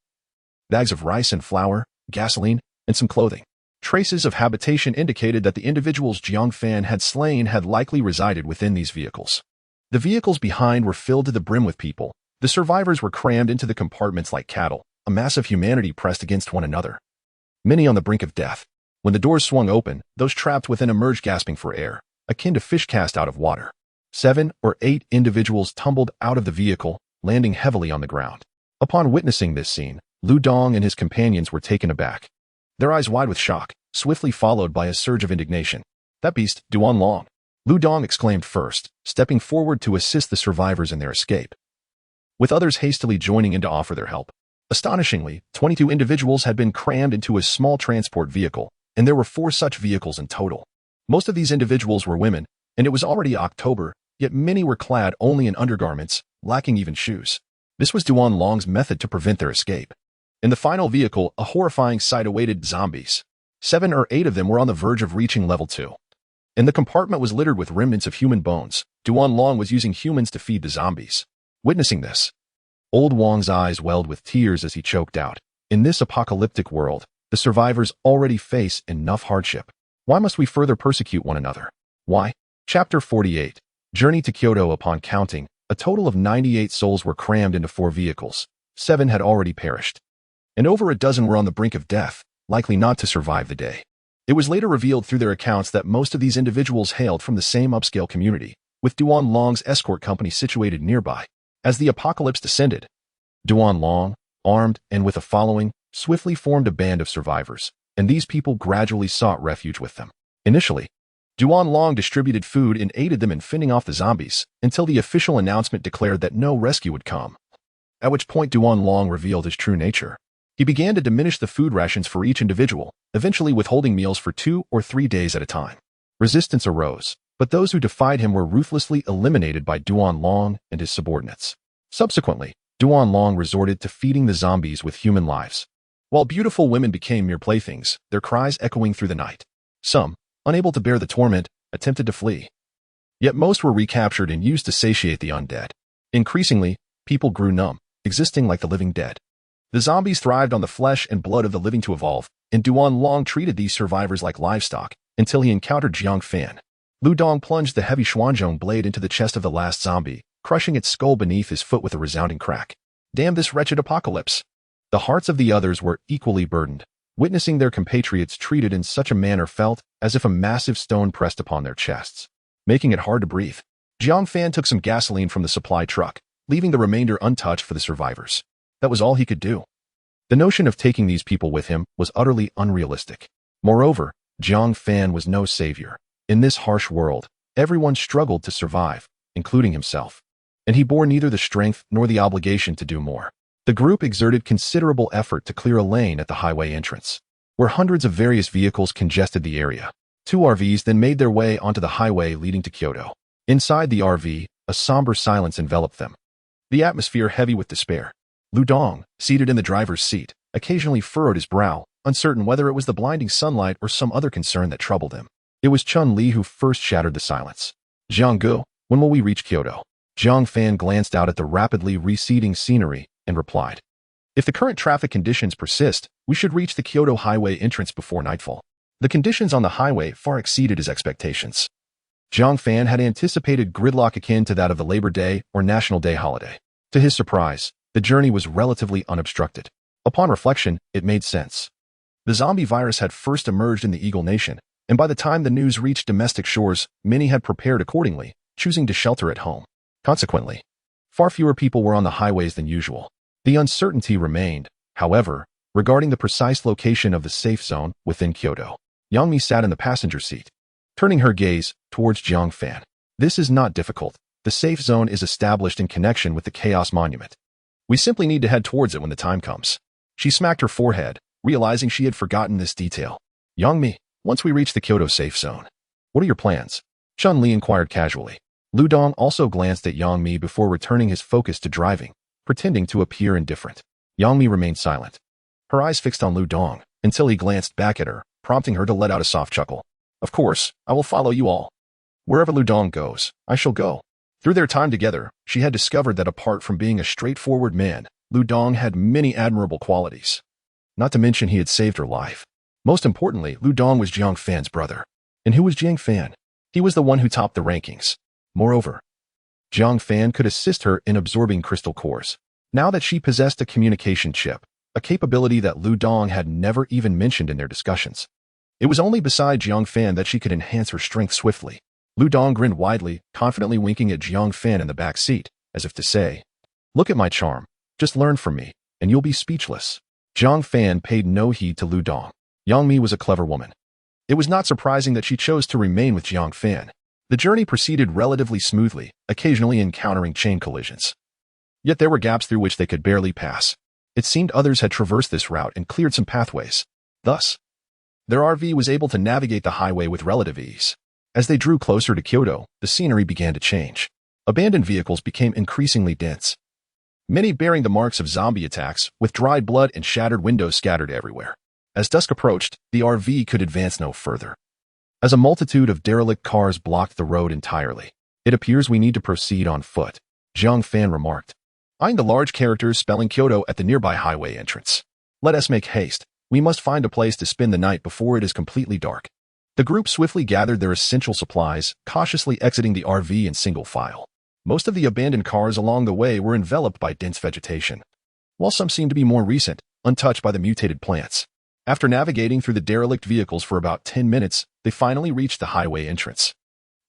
bags of rice and flour, gasoline, and some clothing. Traces of habitation indicated that the individuals Jiang Fan had slain had likely resided within these vehicles. The vehicles behind were filled to the brim with people. The survivors were crammed into the compartments like cattle, a mass of humanity pressed against one another, many on the brink of death. When the doors swung open, those trapped within emerged gasping for air, akin to fish cast out of water. 7 or 8 individuals tumbled out of the vehicle, landing heavily on the ground. Upon witnessing this scene, Lu Dong and his companions were taken aback, their eyes wide with shock, swiftly followed by a surge of indignation. That beast, Duan Long, Lu Dong exclaimed first, stepping forward to assist the survivors in their escape, with others hastily joining in to offer their help. Astonishingly, 22 individuals had been crammed into a small transport vehicle, and there were 4 such vehicles in total. Most of these individuals were women, and it was already October, yet many were clad only in undergarments, lacking even shoes. This was Duan Long's method to prevent their escape. In the final vehicle, a horrifying sight awaited zombies. 7 or 8 of them were on the verge of reaching level 2. And the compartment was littered with remnants of human bones. Duan Long was using humans to feed the zombies. Witnessing this, Old Wong's eyes welled with tears as he choked out. In this apocalyptic world, the survivors already face enough hardship. Why must we further persecute one another? Why? Chapter 48. Journey to Kyoto. Upon counting, a total of 98 souls were crammed into 4 vehicles. 7 had already perished, and over a dozen were on the brink of death, likely not to survive the day. It was later revealed through their accounts that most of these individuals hailed from the same upscale community, with Duan Long's escort company situated nearby. As the apocalypse descended, Duan Long, armed and with a following, swiftly formed a band of survivors, and these people gradually sought refuge with them. Initially, Duan Long distributed food and aided them in fending off the zombies, until the official announcement declared that no rescue would come, at which point Duan Long revealed his true nature. He began to diminish the food rations for each individual, eventually withholding meals for 2 or 3 days at a time. Resistance arose, but those who defied him were ruthlessly eliminated by Duan Long and his subordinates. Subsequently, Duan Long resorted to feeding the zombies with human lives, while beautiful women became mere playthings, their cries echoing through the night. Some, unable to bear the torment, attempted to flee. Yet most were recaptured and used to satiate the undead. Increasingly, people grew numb, existing like the living dead. The zombies thrived on the flesh and blood of the living to evolve, and Duan Long treated these survivors like livestock until he encountered Jiang Fan. Lu Dong plunged the heavy Xuanzhong blade into the chest of the last zombie, crushing its skull beneath his foot with a resounding crack. Damn this wretched apocalypse! The hearts of the others were equally burdened. Witnessing their compatriots treated in such a manner felt as if a massive stone pressed upon their chests, making it hard to breathe. Jiang Fan took some gasoline from the supply truck, leaving the remainder untouched for the survivors. That was all he could do. The notion of taking these people with him was utterly unrealistic. Moreover, Jiang Fan was no savior. In this harsh world, everyone struggled to survive, including himself, and he bore neither the strength nor the obligation to do more. The group exerted considerable effort to clear a lane at the highway entrance, where hundreds of various vehicles congested the area. 2 RVs then made their way onto the highway leading to Kyoto. Inside the RV, a somber silence enveloped them, the atmosphere heavy with despair. Lu Dong, seated in the driver's seat, occasionally furrowed his brow, uncertain whether it was the blinding sunlight or some other concern that troubled him. It was Chun Li who first shattered the silence. Jiang Gu, when will we reach Kyoto? Jiang Fan glanced out at the rapidly receding scenery and replied, if the current traffic conditions persist, we should reach the Kyoto highway entrance before nightfall. The conditions on the highway far exceeded his expectations. Jiang Fan had anticipated gridlock akin to that of the Labor Day or National Day holiday. To his surprise, the journey was relatively unobstructed. Upon reflection, it made sense. The zombie virus had first emerged in the Eagle Nation, and by the time the news reached domestic shores, many had prepared accordingly, choosing to shelter at home. Consequently, far fewer people were on the highways than usual. The uncertainty remained, however, regarding the precise location of the safe zone within Kyoto. Yang Mi sat in the passenger seat, turning her gaze towards Jiang Fan. This is not difficult. The safe zone is established in connection with the Chaos Monument. We simply need to head towards it when the time comes. She smacked her forehead, realizing she had forgotten this detail. Yang Mi, once we reach the Kyoto safe zone, what are your plans? Chun Li inquired casually. Lu Dong also glanced at Yang Mi before returning his focus to driving, pretending to appear indifferent. Yang Mi remained silent, her eyes fixed on Lu Dong, until he glanced back at her, prompting her to let out a soft chuckle. Of course, I will follow you all. Wherever Lu Dong goes, I shall go. Through their time together, she had discovered that apart from being a straightforward man, Lu Dong had many admirable qualities. Not to mention he had saved her life. Most importantly, Lu Dong was Jiang Fan's brother. And who was Jiang Fan? He was the one who topped the rankings. Moreover, Jiang Fan could assist her in absorbing crystal cores. Now that she possessed a communication chip, a capability that Lu Dong had never even mentioned in their discussions. It was only beside Jiang Fan that she could enhance her strength swiftly. Lu Dong grinned widely, confidently winking at Jiang Fan in the back seat, as if to say, look at my charm. Just learn from me, and you'll be speechless. Jiang Fan paid no heed to Lu Dong. Yang Mi was a clever woman. It was not surprising that she chose to remain with Jiang Fan. The journey proceeded relatively smoothly, occasionally encountering chain collisions. Yet there were gaps through which they could barely pass. It seemed others had traversed this route and cleared some pathways. Thus, their RV was able to navigate the highway with relative ease. As they drew closer to Kyoto, the scenery began to change. Abandoned vehicles became increasingly dense, many bearing the marks of zombie attacks, with dried blood and shattered windows scattered everywhere. As dusk approached, the RV could advance no further, as a multitude of derelict cars blocked the road entirely. It appears we need to proceed on foot, Jiang Fan remarked, eyeing the large characters spelling Kyoto at the nearby highway entrance. Let us make haste. We must find a place to spend the night before it is completely dark. The group swiftly gathered their essential supplies, cautiously exiting the RV in single file. Most of the abandoned cars along the way were enveloped by dense vegetation, while some seemed to be more recent, untouched by the mutated plants. After navigating through the derelict vehicles for about 10 minutes, they finally reached the highway entrance.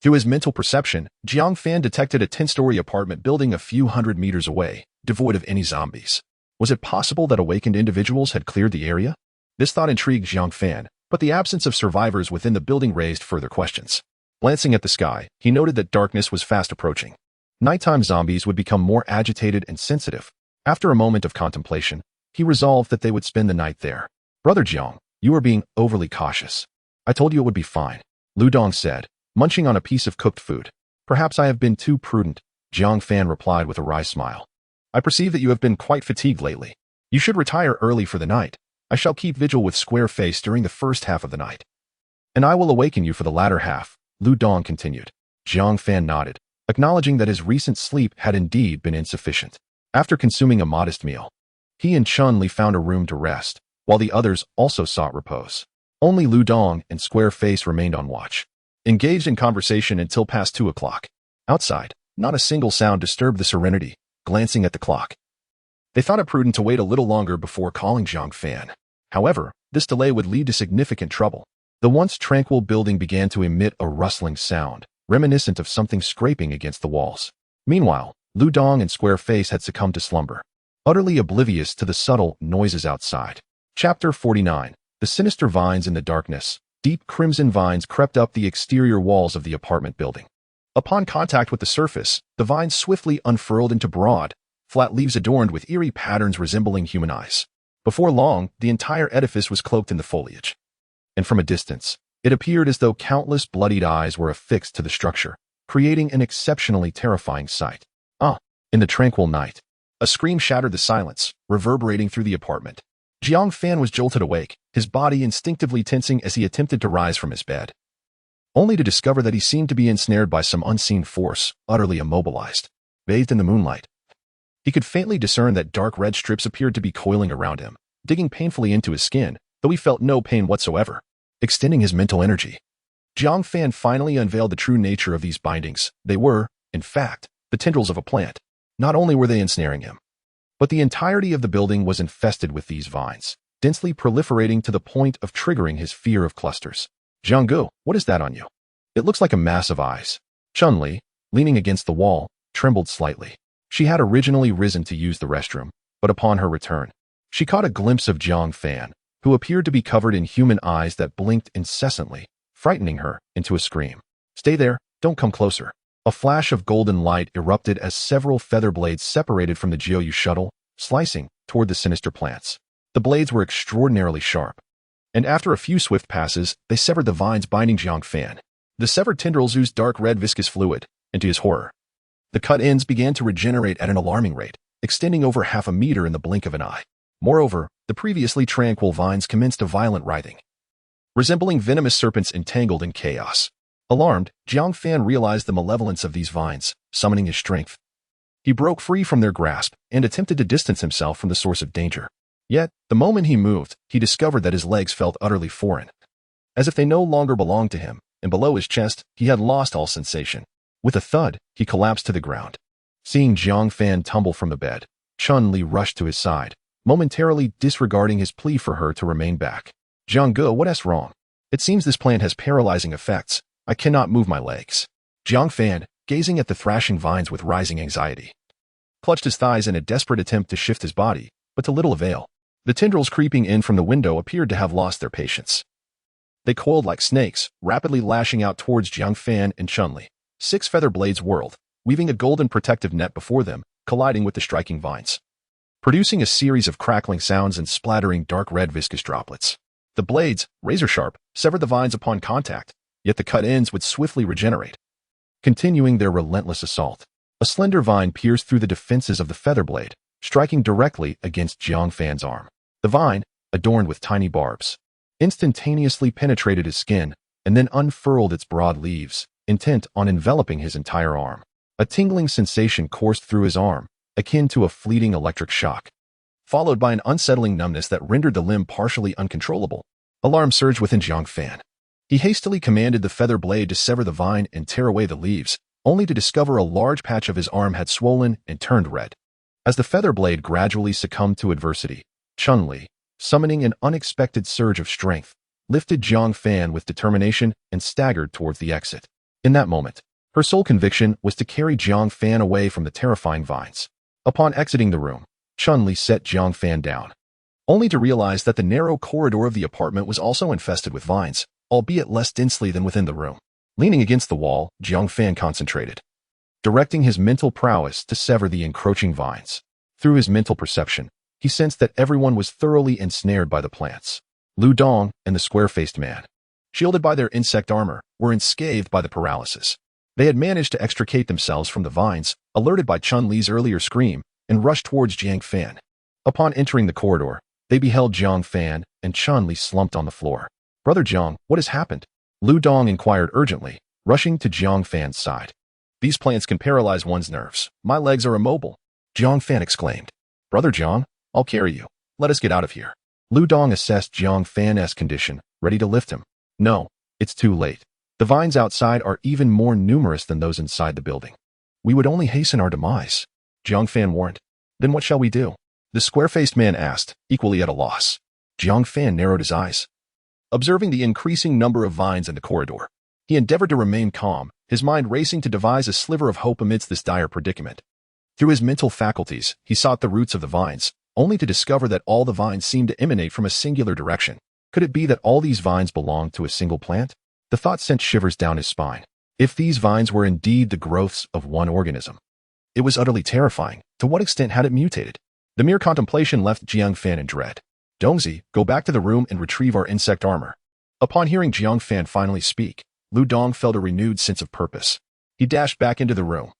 Through his mental perception, Jiang Fan detected a 10-story apartment building a few hundred meters away, devoid of any zombies. Was it possible that awakened individuals had cleared the area? This thought intrigued Jiang Fan, but the absence of survivors within the building raised further questions. Glancing at the sky, he noted that darkness was fast approaching. Nighttime zombies would become more agitated and sensitive. After a moment of contemplation, he resolved that they would spend the night there. Brother Jiang, you are being overly cautious. I told you it would be fine, Lu Dong said, munching on a piece of cooked food. Perhaps I have been too prudent, Jiang Fan replied with a wry smile. I perceive that you have been quite fatigued lately. You should retire early for the night. I shall keep vigil with Square Face during the first half of the night. And I will awaken you for the latter half, Lu Dong continued. Jiang Fan nodded, acknowledging that his recent sleep had indeed been insufficient. After consuming a modest meal, he and Chun-Li found a room to rest, while the others also sought repose. Only Lu Dong and Square Face remained on watch, engaged in conversation until past 2 o'clock. Outside, not a single sound disturbed the serenity. Glancing at the clock, they thought it prudent to wait a little longer before calling Jiang Fan. However, this delay would lead to significant trouble. The once tranquil building began to emit a rustling sound, reminiscent of something scraping against the walls. Meanwhile, Lu Dong and Square Face had succumbed to slumber, utterly oblivious to the subtle noises outside. Chapter 49. The sinister vines in the darkness. Deep crimson vines crept up the exterior walls of the apartment building. Upon contact with the surface, the vines swiftly unfurled into broad, flat leaves adorned with eerie patterns resembling human eyes. Before long, the entire edifice was cloaked in the foliage. And from a distance, it appeared as though countless bloodied eyes were affixed to the structure, creating an exceptionally terrifying sight. In the tranquil night, a scream shattered the silence, reverberating through the apartment. Jiang Fan was jolted awake, his body instinctively tensing as he attempted to rise from his bed, only to discover that he seemed to be ensnared by some unseen force, utterly immobilized. Bathed in the moonlight, he could faintly discern that dark red strips appeared to be coiling around him, digging painfully into his skin, though he felt no pain whatsoever, extending his mental energy. Jiang Fan finally unveiled the true nature of these bindings. They were, in fact, the tendrils of a plant. Not only were they ensnaring him, but the entirety of the building was infested with these vines, densely proliferating to the point of triggering his fear of clusters. Jianggu, what is that on you? It looks like a mass of eyes. Chun-Li, leaning against the wall, trembled slightly. She had originally risen to use the restroom, but upon her return, she caught a glimpse of Jiang Fan, who appeared to be covered in human eyes that blinked incessantly, frightening her into a scream. Stay there, don't come closer. A flash of golden light erupted as several feather blades separated from the Jiuyu shuttle, slicing toward the sinister plants. The blades were extraordinarily sharp, and after a few swift passes, they severed the vines binding Jiang Fan. The severed tendrils oozed dark red viscous fluid, and to his horror, the cut ends began to regenerate at an alarming rate, extending over half a meter in the blink of an eye. Moreover, the previously tranquil vines commenced a violent writhing, resembling venomous serpents entangled in chaos. Alarmed, Jiang Fan realized the malevolence of these vines, summoning his strength. He broke free from their grasp and attempted to distance himself from the source of danger. Yet, the moment he moved, he discovered that his legs felt utterly foreign, as if they no longer belonged to him, and below his chest, he had lost all sensation. With a thud, he collapsed to the ground. Seeing Jiang Fan tumble from the bed, Chun-Li rushed to his side, momentarily disregarding his plea for her to remain back. Jianggu, what's wrong? It seems this plant has paralyzing effects. I cannot move my legs. Jiang Fan, gazing at the thrashing vines with rising anxiety, clutched his thighs in a desperate attempt to shift his body, but to little avail. The tendrils creeping in from the window appeared to have lost their patience. They coiled like snakes, rapidly lashing out towards Jiang Fan and Chun-Li. 6 feather blades whirled, weaving a golden protective net before them, colliding with the striking vines, producing a series of crackling sounds and splattering dark red viscous droplets. The blades, razor-sharp, severed the vines upon contact, yet the cut ends would swiftly regenerate, continuing their relentless assault. A slender vine pierced through the defenses of the feather blade, striking directly against Jiang Fan's arm. The vine, adorned with tiny barbs, instantaneously penetrated his skin and then unfurled its broad leaves, intent on enveloping his entire arm. A tingling sensation coursed through his arm, akin to a fleeting electric shock, followed by an unsettling numbness that rendered the limb partially uncontrollable. Alarm surged within Jiang Fan. He hastily commanded the feather blade to sever the vine and tear away the leaves, only to discover a large patch of his arm had swollen and turned red. As the feather blade gradually succumbed to adversity, Chun-Li, summoning an unexpected surge of strength, lifted Jiang Fan with determination and staggered towards the exit. In that moment, her sole conviction was to carry Jiang Fan away from the terrifying vines. Upon exiting the room, Chun-Li set Jiang Fan down, only to realize that the narrow corridor of the apartment was also infested with vines, albeit less densely than within the room. Leaning against the wall, Jiang Fan concentrated, directing his mental prowess to sever the encroaching vines. Through his mental perception, he sensed that everyone was thoroughly ensnared by the plants. Lu Dong and the square-faced man, shielded by their insect armor, were unscathed by the paralysis. They had managed to extricate themselves from the vines, alerted by Chun-Li's earlier scream, and rushed towards Jiang Fan. Upon entering the corridor, they They beheld Jiang Fan and Chun-Li slumped on the floor. "Brother Jiang, what has happened?" Lu Dong inquired urgently, rushing to Jiang Fan's side. "These plants can paralyze one's nerves. My legs are immobile," Jiang Fan exclaimed. "Brother Jiang, I'll carry you. Let us get out of here." Lu Dong assessed Jiang Fan's condition, ready to lift him. "No, it's too late. The vines outside are even more numerous than those inside the building. We would only hasten our demise," Jiang Fan warned. "Then what shall we do?" the square-faced man asked, equally at a loss. Jiang Fan narrowed his eyes. Observing the increasing number of vines in the corridor, he endeavored to remain calm, his mind racing to devise a sliver of hope amidst this dire predicament. Through his mental faculties, he sought the roots of the vines, only to discover that all the vines seemed to emanate from a singular direction. Could it be that all these vines belonged to a single plant? The thought sent shivers down his spine. If these vines were indeed the growths of one organism, it was utterly terrifying. To what extent had it mutated? The mere contemplation left Jiang Fan in dread. "Dongzi, go back to the room and retrieve our insect armor." Upon hearing Jiang Fan finally speak, Lu Dong felt a renewed sense of purpose. He dashed back into the room.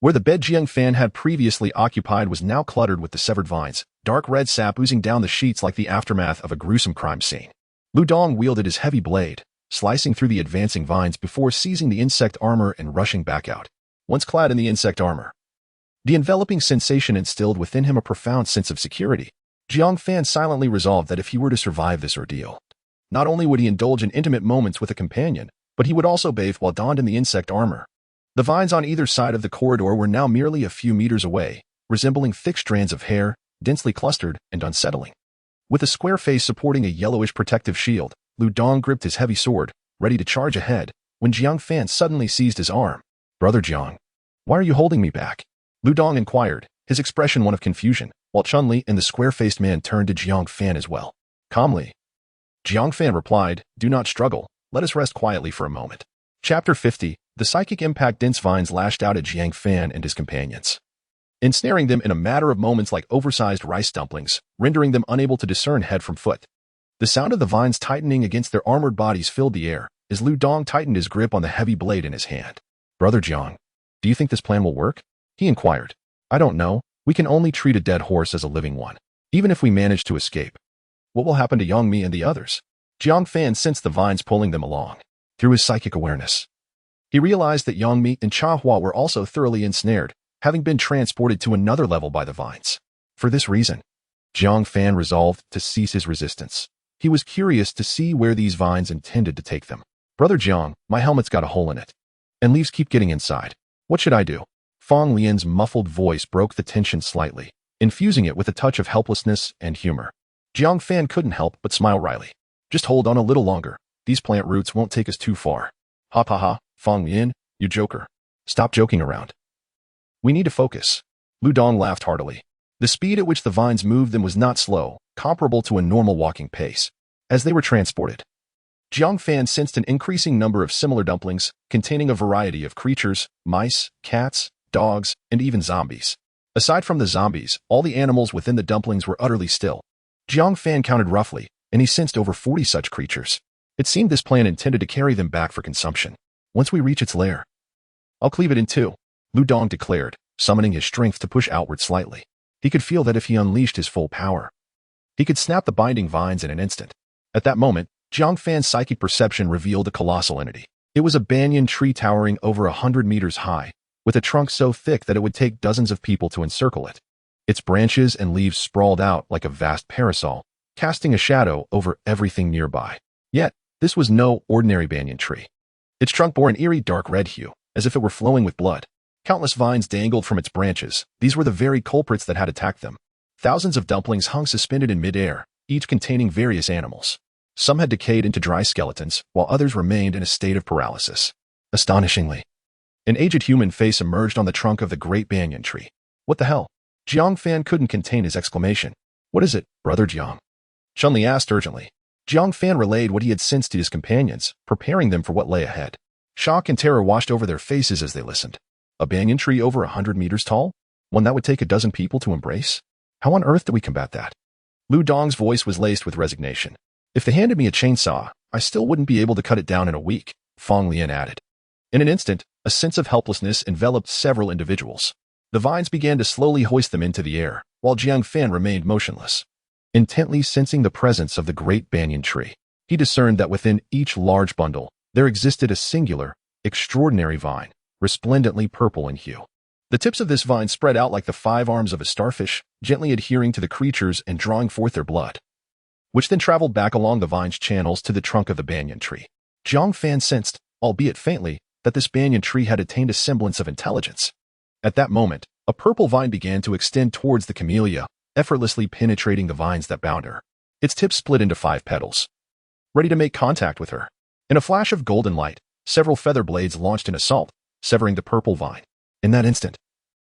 Where the bed Jiang Fan had previously occupied was now cluttered with the severed vines, dark red sap oozing down the sheets like the aftermath of a gruesome crime scene. Lu Dong wielded his heavy blade, slicing through the advancing vines before seizing the insect armor and rushing back out. Once clad in the insect armor, the enveloping sensation instilled within him a profound sense of security. Jiang Fan silently resolved that if he were to survive this ordeal, not only would he indulge in intimate moments with a companion, but he would also bathe while donned in the insect armor. The vines on either side of the corridor were now merely a few meters away, resembling thick strands of hair, densely clustered and unsettling. With a square face supporting a yellowish protective shield, Lu Dong gripped his heavy sword, ready to charge ahead, when Jiang Fan suddenly seized his arm. "Brother Jiang, why are you holding me back?" Lu Dong inquired, his expression one of confusion, while Chun-Li and the square-faced man turned to Jiang Fan as well. Calmly, Jiang Fan replied, "Do not struggle. Let us rest quietly for a moment." Chapter 50. The psychic impact. Dense vines lashed out at Jiang Fan and his companions, ensnaring them in a matter of moments like oversized rice dumplings, rendering them unable to discern head from foot. The sound of the vines tightening against their armored bodies filled the air, as Lu Dong tightened his grip on the heavy blade in his hand. "Brother Jiang, do you think this plan will work?" he inquired. "I don't know. We can only treat a dead horse as a living one. Even if we manage to escape, what will happen to Yang Mi and the others?" Jiang Fan sensed the vines pulling them along. Through his psychic awareness, he realized that Yang Mi and Cha Hua were also thoroughly ensnared, having been transported to another level by the vines. For this reason, Jiang Fan resolved to cease his resistance. He was curious to see where these vines intended to take them. "Brother Jiang, my helmet's got a hole in it, and leaves keep getting inside. What should I do?" Fong Lian's muffled voice broke the tension slightly, infusing it with a touch of helplessness and humor. Jiang Fan couldn't help but smile wryly. "Just hold on a little longer. These plant roots won't take us too far." "Ha ha ha, Fong Lian, you joker. Stop joking around. We need to focus." Lu Dong laughed heartily. The speed at which the vines moved them was not slow, comparable to a normal walking pace. As they were transported, Jiang Fan sensed an increasing number of similar dumplings, containing a variety of creatures, mice, cats, dogs, and even zombies. Aside from the zombies, all the animals within the dumplings were utterly still. Jiang Fan counted roughly, and he sensed over 40 such creatures. It seemed this plan intended to carry them back for consumption. "Once we reach its lair, I'll cleave it in two," Lu Dong declared, summoning his strength to push outward slightly. He could feel that if he unleashed his full power, he could snap the binding vines in an instant. At that moment, Jiang Fan's psychic perception revealed a colossal entity. It was a banyan tree towering over 100 meters high, with a trunk so thick that it would take dozens of people to encircle it. Its branches and leaves sprawled out like a vast parasol, casting a shadow over everything nearby. Yet, this was no ordinary banyan tree. Its trunk bore an eerie dark red hue, as if it were flowing with blood. Countless vines dangled from its branches. These were the very culprits that had attacked them. Thousands of dumplings hung suspended in midair, each containing various animals. Some had decayed into dry skeletons, while others remained in a state of paralysis. Astonishingly, an aged human face emerged on the trunk of the great banyan tree. "What the hell?" Jiang Fan couldn't contain his exclamation. "What is it, Brother Jiang?" Chun-Li asked urgently. Jiang Fan relayed what he had sensed to his companions, preparing them for what lay ahead. Shock and terror washed over their faces as they listened. A banyan tree over 100 meters tall? One that would take a dozen people to embrace? How on earth do we combat that? Lu Dong's voice was laced with resignation. "If they handed me a chainsaw, I still wouldn't be able to cut it down in a week," Fong Lian added. In an instant, a sense of helplessness enveloped several individuals. The vines began to slowly hoist them into the air, while Jiang Fan remained motionless. Intently sensing the presence of the great banyan tree, he discerned that within each large bundle, there existed a singular, extraordinary vine, resplendently purple in hue. The tips of this vine spread out like the 5 arms of a starfish, gently adhering to the creatures and drawing forth their blood, which then traveled back along the vine's channels to the trunk of the banyan tree. Jiang Fan sensed, albeit faintly, that this banyan tree had attained a semblance of intelligence. At that moment, a purple vine began to extend towards the camellia, effortlessly penetrating the vines that bound her. Its tips split into 5 petals, ready to make contact with her. In a flash of golden light, several feather blades launched in assault, severing the purple vine. In that instant,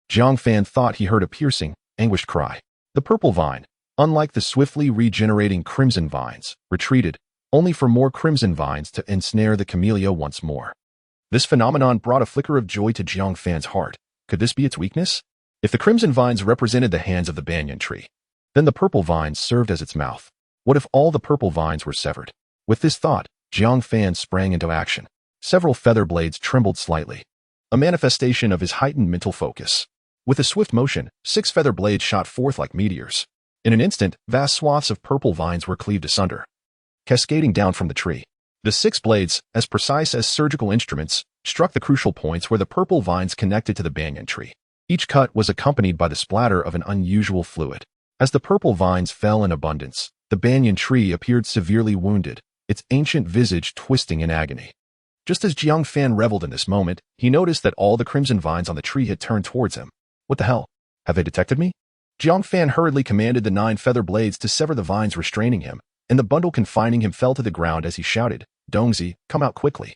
Jiang Fan thought he heard a piercing, anguished cry. The purple vine, unlike the swiftly regenerating crimson vines, retreated, only for more crimson vines to ensnare the camellia once more. This phenomenon brought a flicker of joy to Jiang Fan's heart. Could this be its weakness? If the crimson vines represented the hands of the banyan tree, then the purple vines served as its mouth. What if all the purple vines were severed? With this thought, Jiang Fan sprang into action. Several feather blades trembled slightly, a manifestation of his heightened mental focus. With a swift motion, 6 feather blades shot forth like meteors. In an instant, vast swaths of purple vines were cleaved asunder, cascading down from the tree. The 6 blades, as precise as surgical instruments, struck the crucial points where the purple vines connected to the banyan tree. Each cut was accompanied by the splatter of an unusual fluid. As the purple vines fell in abundance, the banyan tree appeared severely wounded, its ancient visage twisting in agony. Just as Jiang Fan reveled in this moment, he noticed that all the crimson vines on the tree had turned towards him. What the hell? Have they detected me? Jiang Fan hurriedly commanded the 9 feather blades to sever the vines restraining him, and the bundle confining him fell to the ground as he shouted, "Dongzi, come out quickly.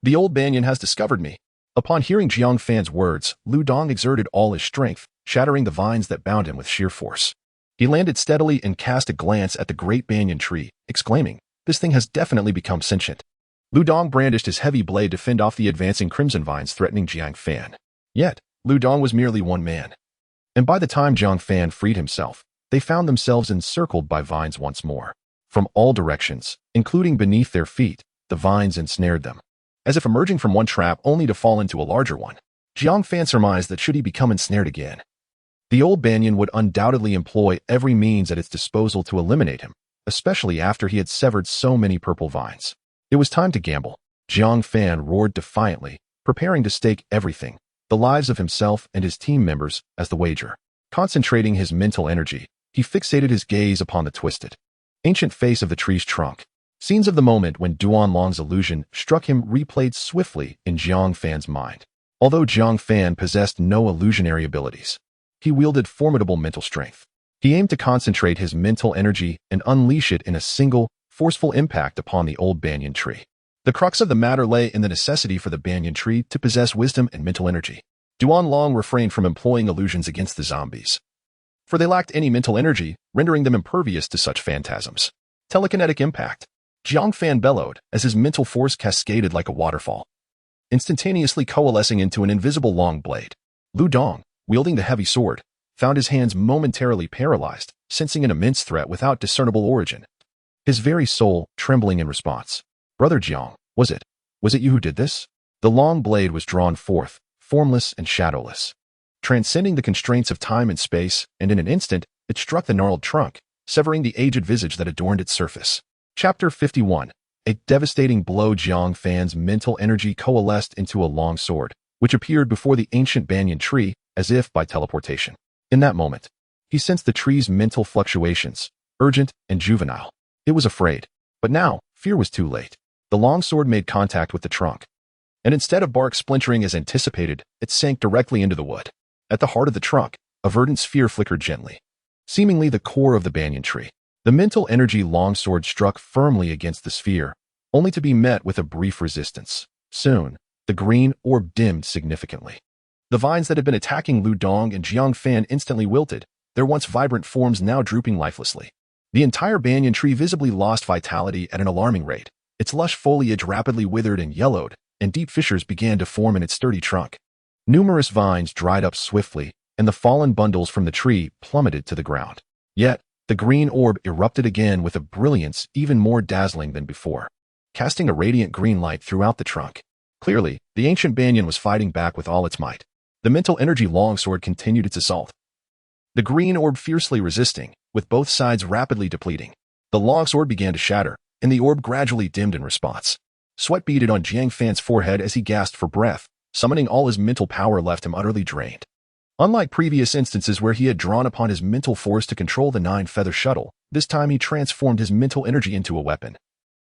The old banyan has discovered me." Upon hearing Jiang Fan's words, Lu Dong exerted all his strength, shattering the vines that bound him with sheer force. He landed steadily and cast a glance at the great banyan tree, exclaiming, "This thing has definitely become sentient." Lu Dong brandished his heavy blade to fend off the advancing crimson vines threatening Jiang Fan. Yet, Lu Dong was merely one man. And by the time Jiang Fan freed himself, they found themselves encircled by vines once more. From all directions, including beneath their feet, the vines ensnared them, as if emerging from one trap only to fall into a larger one. Jiang Fan surmised that should he become ensnared again, the old banyan would undoubtedly employ every means at its disposal to eliminate him, especially after he had severed so many purple vines. It was time to gamble. Jiang Fan roared defiantly, preparing to stake everything, the lives of himself and his team members, as the wager. Concentrating his mental energy, he fixated his gaze upon the twisted, ancient face of the tree's trunk. Scenes of the moment when Duanlong's illusion struck him replayed swiftly in Jiang Fan's mind. Although Jiang Fan possessed no illusionary abilities, he wielded formidable mental strength. He aimed to concentrate his mental energy and unleash it in a single, forceful impact upon the old banyan tree. The crux of the matter lay in the necessity for the banyan tree to possess wisdom and mental energy. Duanlong refrained from employing illusions against the zombies, for they lacked any mental energy, rendering them impervious to such phantasms. Telekinetic impact. Jiang Fan bellowed as his mental force cascaded like a waterfall, instantaneously coalescing into an invisible long blade. Lu Dong, wielding the heavy sword, found his hands momentarily paralyzed, sensing an immense threat without discernible origin, his very soul trembling in response. "Brother Jiang, was it you who did this?" The long blade was drawn forth, formless and shadowless, transcending the constraints of time and space, and in an instant, it struck the gnarled trunk, severing the aged visage that adorned its surface. Chapter 51. A devastating blow. Jiang Fan's mental energy coalesced into a long sword, which appeared before the ancient banyan tree, as if by teleportation. In that moment, he sensed the tree's mental fluctuations, urgent and juvenile. It was afraid. But now, fear was too late. The long sword made contact with the trunk, and instead of bark splintering as anticipated, it sank directly into the wood. At the heart of the trunk, a verdant sphere flickered gently, seemingly the core of the banyan tree. The mental energy longsword struck firmly against the sphere, only to be met with a brief resistance. Soon, the green orb dimmed significantly. The vines that had been attacking Lu Dong and Jiang Fan instantly wilted, their once vibrant forms now drooping lifelessly. The entire banyan tree visibly lost vitality at an alarming rate. Its lush foliage rapidly withered and yellowed, and deep fissures began to form in its sturdy trunk. Numerous vines dried up swiftly, and the fallen bundles from the tree plummeted to the ground. Yet, the green orb erupted again with a brilliance even more dazzling than before, casting a radiant green light throughout the trunk. Clearly, the ancient banyan was fighting back with all its might. The mental energy longsword continued its assault, the green orb fiercely resisting, with both sides rapidly depleting. The long sword began to shatter, and the orb gradually dimmed in response. Sweat beaded on Jiang Fan's forehead as he gasped for breath, summoning all his mental power left him utterly drained. Unlike previous instances where he had drawn upon his mental force to control the nine-feather shuttle, this time he transformed his mental energy into a weapon,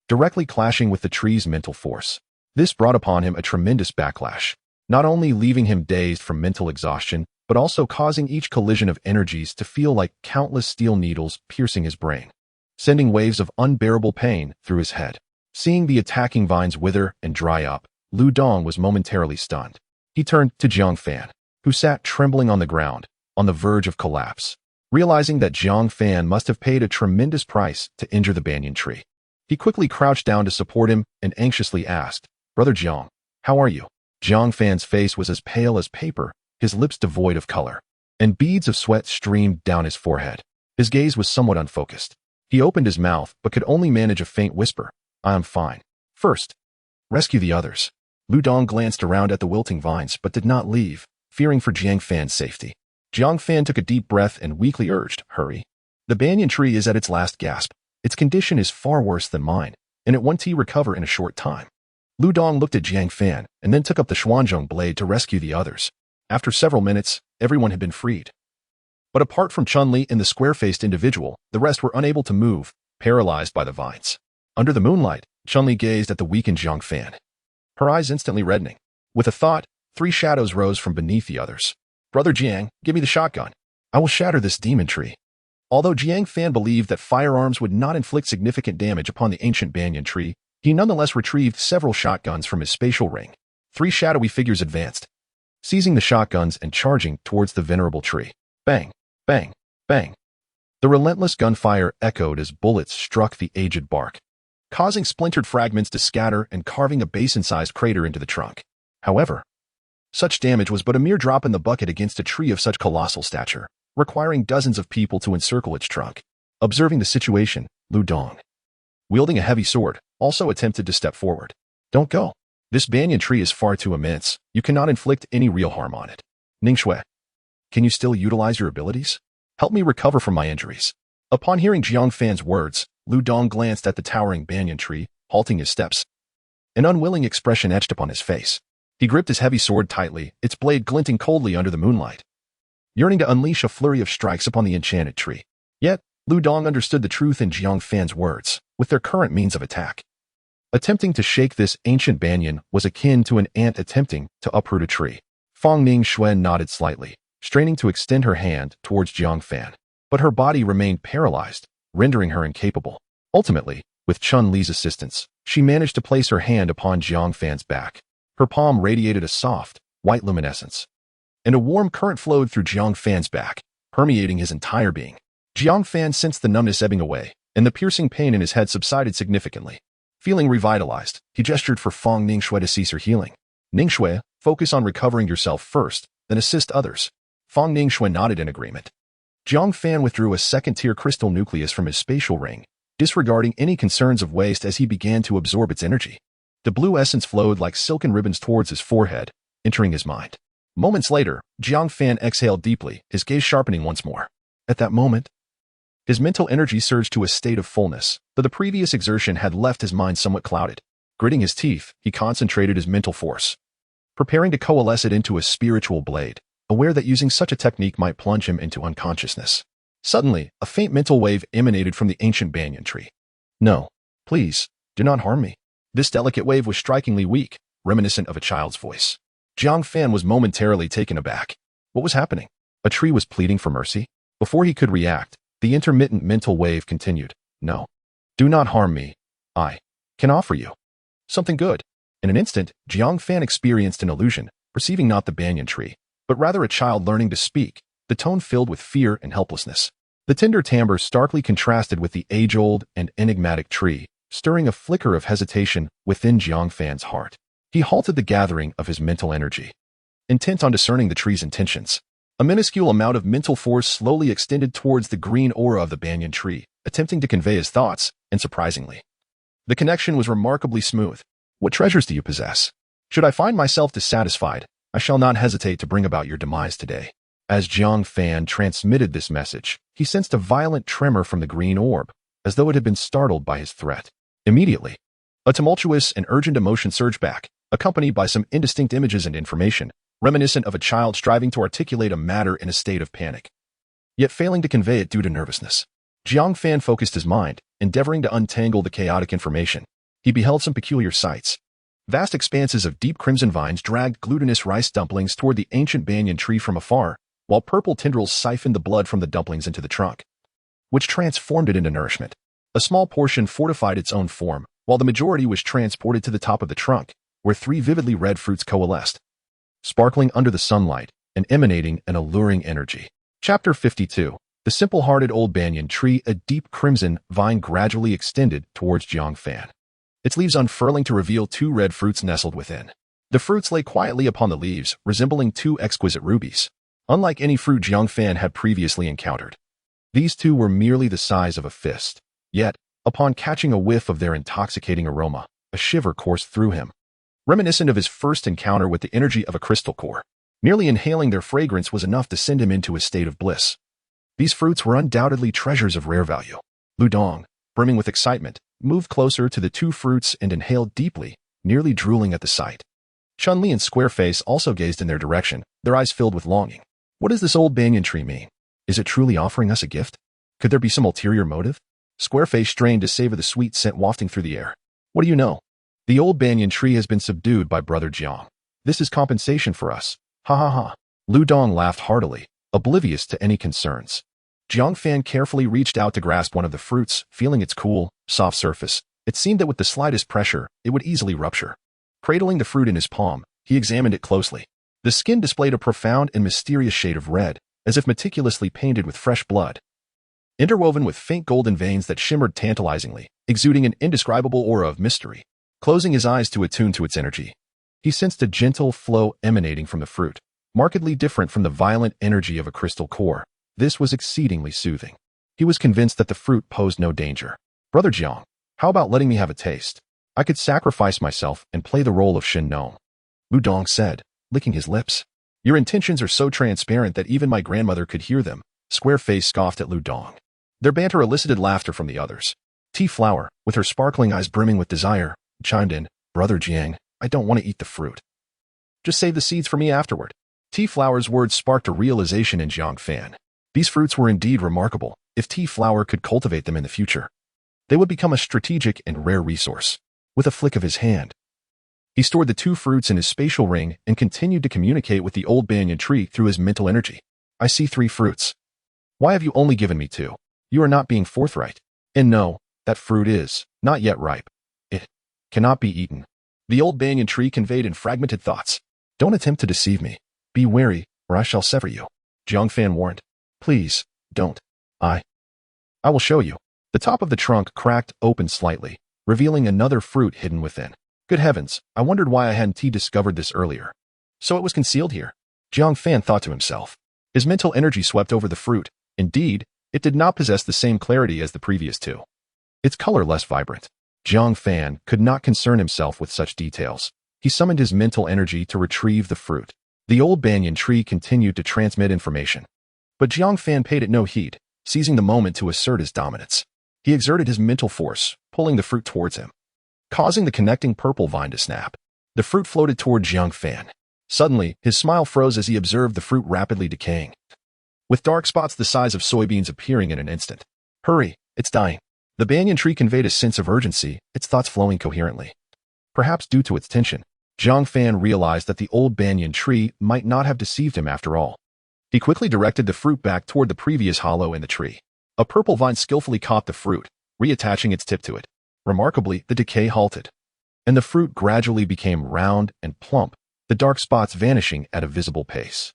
directly clashing with the tree's mental force. This brought upon him a tremendous backlash, not only leaving him dazed from mental exhaustion, but also causing each collision of energies to feel like countless steel needles piercing his brain, sending waves of unbearable pain through his head. Seeing the attacking vines wither and dry up, Lu Dong was momentarily stunned. He turned to Jiang Fan, who sat trembling on the ground, on the verge of collapse. Realizing that Jiang Fan must have paid a tremendous price to injure the banyan tree, he quickly crouched down to support him and anxiously asked, "Brother Jiang, how are you?" Jiang Fan's face was as pale as paper, his lips devoid of color, and beads of sweat streamed down his forehead. His gaze was somewhat unfocused. He opened his mouth but could only manage a faint whisper, "I am fine. First, rescue the others." Lu Dong glanced around at the wilting vines but did not leave, fearing for Jiang Fan's safety. Jiang Fan took a deep breath and weakly urged, "Hurry. The banyan tree is at its last gasp. Its condition is far worse than mine, and it won't recover in a short time." Lu Dong looked at Jiang Fan and then took up the Xuanzhong blade to rescue the others. After several minutes, everyone had been freed. But apart from Chun-Li and the square-faced individual, the rest were unable to move, paralyzed by the vines. Under the moonlight, Chun-Li gazed at the weakened Jiang Fan, her eyes instantly reddening. With a thought, 3 shadows rose from beneath the others. "Brother Jiang, give me the shotgun. I will shatter this demon tree." Although Jiang Fan believed that firearms would not inflict significant damage upon the ancient banyan tree, he nonetheless retrieved several shotguns from his spatial ring. 3 shadowy figures advanced, seizing the shotguns and charging towards the venerable tree. Bang, bang, bang. The relentless gunfire echoed as bullets struck the aged bark, causing splintered fragments to scatter and carving a basin-sized crater into the trunk. However, such damage was but a mere drop in the bucket against a tree of such colossal stature, requiring dozens of people to encircle its trunk. Observing the situation, Lu Dong, wielding a heavy sword, also attempted to step forward. "Don't go. This banyan tree is far too immense. You cannot inflict any real harm on it. Ningxue, can you still utilize your abilities? Help me recover from my injuries." Upon hearing Jiang Fan's words, Lu Dong glanced at the towering banyan tree, halting his steps. An unwilling expression etched upon his face. He gripped his heavy sword tightly, its blade glinting coldly under the moonlight, yearning to unleash a flurry of strikes upon the enchanted tree. Yet, Lu Dong understood the truth in Jiang Fan's words, with their current means of attack. Attempting to shake this ancient banyan was akin to an ant attempting to uproot a tree. Fang Ningxue nodded slightly, straining to extend her hand towards Jiang Fan, but her body remained paralyzed, rendering her incapable. Ultimately, with Chun-Li's assistance, she managed to place her hand upon Jiang Fan's back. Her palm radiated a soft, white luminescence, and a warm current flowed through Jiang Fan's back, permeating his entire being. Jiang Fan sensed the numbness ebbing away, and the piercing pain in his head subsided significantly. Feeling revitalized, he gestured for Fang Ningxue to cease her healing. "Ningxue, focus on recovering yourself first, then assist others." Fang Ningxue nodded in agreement. Jiang Fan withdrew a second-tier crystal nucleus from his spatial ring, disregarding any concerns of waste as he began to absorb its energy. The blue essence flowed like silken ribbons towards his forehead, entering his mind. Moments later, Jiang Fan exhaled deeply, his gaze sharpening once more. At that moment, his mental energy surged to a state of fullness, though the previous exertion had left his mind somewhat clouded. Gritting his teeth, he concentrated his mental force, preparing to coalesce it into a spiritual blade, aware that using such a technique might plunge him into unconsciousness. Suddenly, a faint mental wave emanated from the ancient banyan tree. "No, please, do not harm me." This delicate wave was strikingly weak, reminiscent of a child's voice. Jiang Fan was momentarily taken aback. What was happening? A tree was pleading for mercy? Before he could react, the intermittent mental wave continued. "No, do not harm me. I can offer you something good." In an instant, Jiang Fan experienced an illusion, perceiving not the banyan tree, but rather a child learning to speak, the tone filled with fear and helplessness. The tender timbre starkly contrasted with the age-old and enigmatic tree, stirring a flicker of hesitation within Jiang Fan's heart. He halted the gathering of his mental energy, intent on discerning the tree's intentions. A minuscule amount of mental force slowly extended towards the green aura of the banyan tree, attempting to convey his thoughts, and surprisingly, the connection was remarkably smooth. "What treasures do you possess? Should I find myself dissatisfied, I shall not hesitate to bring about your demise today." As Jiang Fan transmitted this message, he sensed a violent tremor from the green orb, as though it had been startled by his threat. Immediately, a tumultuous and urgent emotion surged back, accompanied by some indistinct images and information, reminiscent of a child striving to articulate a matter in a state of panic, yet failing to convey it due to nervousness. Jiang Fan focused his mind, endeavoring to untangle the chaotic information. He beheld some peculiar sights. Vast expanses of deep crimson vines dragged glutinous rice dumplings toward the ancient banyan tree from afar, while purple tendrils siphoned the blood from the dumplings into the trunk, which transformed it into nourishment. A small portion fortified its own form, while the majority was transported to the top of the trunk, where 3 vividly red fruits coalesced, sparkling under the sunlight and emanating an alluring energy. Chapter 52. The simple-hearted old banyan tree. A deep crimson vine gradually extended towards Jiang Fan, its leaves unfurling to reveal 2 red fruits nestled within. The fruits lay quietly upon the leaves, resembling 2 exquisite rubies, unlike any fruit Jiang Fan had previously encountered. These 2 were merely the size of a fist, yet, upon catching a whiff of their intoxicating aroma, a shiver coursed through him, reminiscent of his first encounter with the energy of a crystal core. Merely inhaling their fragrance was enough to send him into a state of bliss. These fruits were undoubtedly treasures of rare value. Ludong, brimming with excitement, moved closer to the 2 fruits and inhaled deeply, nearly drooling at the sight. Chun-Li and Squareface also gazed in their direction, their eyes filled with longing. What does this old banyan tree mean? Is it truly offering us a gift? Could there be some ulterior motive? Squareface strained to savor the sweet scent wafting through the air. What do you know? The old banyan tree has been subdued by Brother Jiang. This is compensation for us. Ha ha ha. Ludong laughed heartily, oblivious to any concerns. Jiang Fan carefully reached out to grasp one of the fruits, feeling its cool, soft surface. It seemed that with the slightest pressure, it would easily rupture. Cradling the fruit in his palm, he examined it closely. The skin displayed a profound and mysterious shade of red, as if meticulously painted with fresh blood, interwoven with faint golden veins that shimmered tantalizingly, exuding an indescribable aura of mystery. Closing his eyes to attune to its energy, he sensed a gentle flow emanating from the fruit, markedly different from the violent energy of a crystal core. This was exceedingly soothing. He was convinced that the fruit posed no danger. Brother Jiang, how about letting me have a taste? I could sacrifice myself and play the role of Shin Gnome. Ludong said, licking his lips. Your intentions are so transparent that even my grandmother could hear them. Squareface scoffed at Ludong. Their banter elicited laughter from the others. Flower, with her sparkling eyes brimming with desire, chimed in, Brother Jiang, I don't want to eat the fruit. Just save the seeds for me afterward. Flower's words sparked a realization in Jiang Fan. These fruits were indeed remarkable. If Flower could cultivate them in the future, they would become a strategic and rare resource. With a flick of his hand, he stored the 2 fruits in his spatial ring and continued to communicate with the old banyan tree through his mental energy. I see 3 fruits. Why have you only given me 2? You are not being forthright. And no, that fruit is not yet ripe. It cannot be eaten. The old banyan tree conveyed in fragmented thoughts. Don't attempt to deceive me. Be wary, or I shall sever you. Jiang Fan warned. Please, don't. I will show you. The top of the trunk cracked open slightly, revealing another fruit hidden within. Good heavens, I wondered why I hadn't discovered this earlier. So it was concealed here. Jiang Fan thought to himself. His mental energy swept over the fruit. Indeed, it did not possess the same clarity as the previous 2. Its color less vibrant. Jiang Fan could not concern himself with such details. He summoned his mental energy to retrieve the fruit. The old banyan tree continued to transmit information. But Jiang Fan paid it no heed, seizing the moment to assert his dominance. He exerted his mental force, pulling the fruit towards him, causing the connecting purple vine to snap. The fruit floated toward Jiang Fan. Suddenly, his smile froze as he observed the fruit rapidly decaying, with dark spots the size of soybeans appearing in an instant. Hurry, it's dying. The banyan tree conveyed a sense of urgency, its thoughts flowing coherently. Perhaps due to its tension, Jiang Fan realized that the old banyan tree might not have deceived him after all. He quickly directed the fruit back toward the previous hollow in the tree. A purple vine skillfully caught the fruit, reattaching its tip to it. Remarkably, the decay halted, and the fruit gradually became round and plump, the dark spots vanishing at a visible pace.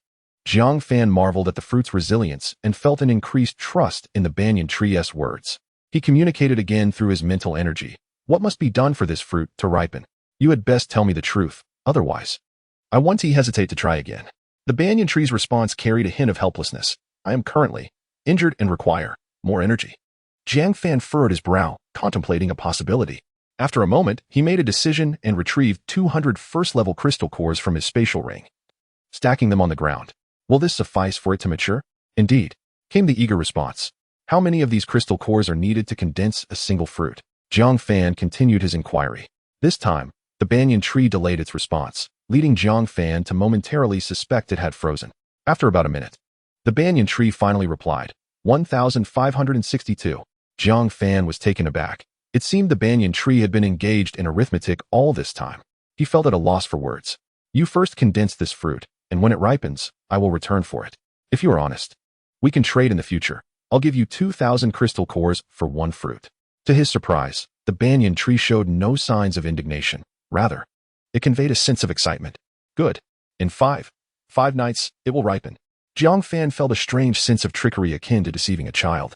Jiang Fan marveled at the fruit's resilience and felt an increased trust in the banyan tree's words. He communicated again through his mental energy. What must be done for this fruit to ripen? You had best tell me the truth, otherwise I won't hesitate to try again. The banyan tree's response carried a hint of helplessness. I am currently injured and require more energy. Jiang Fan furrowed his brow, contemplating a possibility. After a moment, he made a decision and retrieved 200 first-level crystal cores from his spatial ring, stacking them on the ground. Will this suffice for it to mature? Indeed, came the eager response. How many of these crystal cores are needed to condense a single fruit? Jiang Fan continued his inquiry. This time, the banyan tree delayed its response, leading Jiang Fan to momentarily suspect it had frozen. After about a minute, the banyan tree finally replied, 1,562. Jiang Fan was taken aback. It seemed the banyan tree had been engaged in arithmetic all this time. He felt at a loss for words. You first condense this fruit, and when it ripens, I will return for it. If you are honest, we can trade in the future. I'll give you 2,000 crystal cores for one fruit. To his surprise, the banyan tree showed no signs of indignation. Rather, it conveyed a sense of excitement. Good. In five nights, it will ripen. Jiang Fan felt a strange sense of trickery akin to deceiving a child.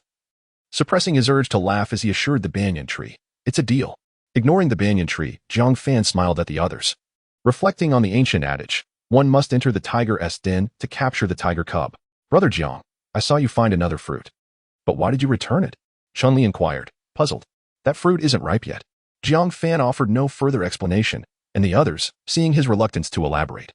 Suppressing his urge to laugh as he assured the banyan tree, it's a deal. Ignoring the banyan tree, Jiang Fan smiled at the others. Reflecting on the ancient adage, one must enter the tiger's den to capture the tiger cub. Brother Jiang, I saw you find another fruit. But why did you return it? Chun-Li inquired, puzzled. That fruit isn't ripe yet. Jiang Fan offered no further explanation, and the others, seeing his reluctance to elaborate,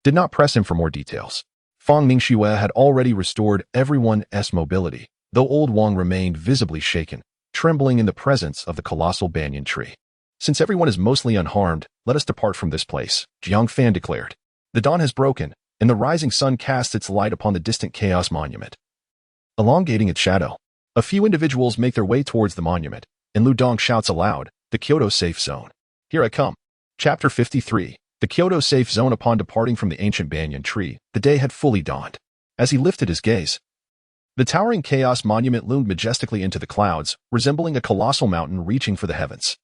did not press him for more details. Fang Mingxue had already restored everyone's mobility, though old Wang remained visibly shaken, trembling in the presence of the colossal banyan tree. Since everyone is mostly unharmed, let us depart from this place, Jiang Fan declared. The dawn has broken, and the rising sun casts its light upon the distant chaos monument, elongating its shadow. A few individuals make their way towards the monument, and Lu Dong shouts aloud, the Kyoto safe zone. Here I come. Chapter 53. The Kyoto safe zone. Upon departing from the ancient banyan tree, the day had fully dawned. As he lifted his gaze, the towering chaos monument loomed majestically into the clouds, resembling a colossal mountain reaching for the heavens.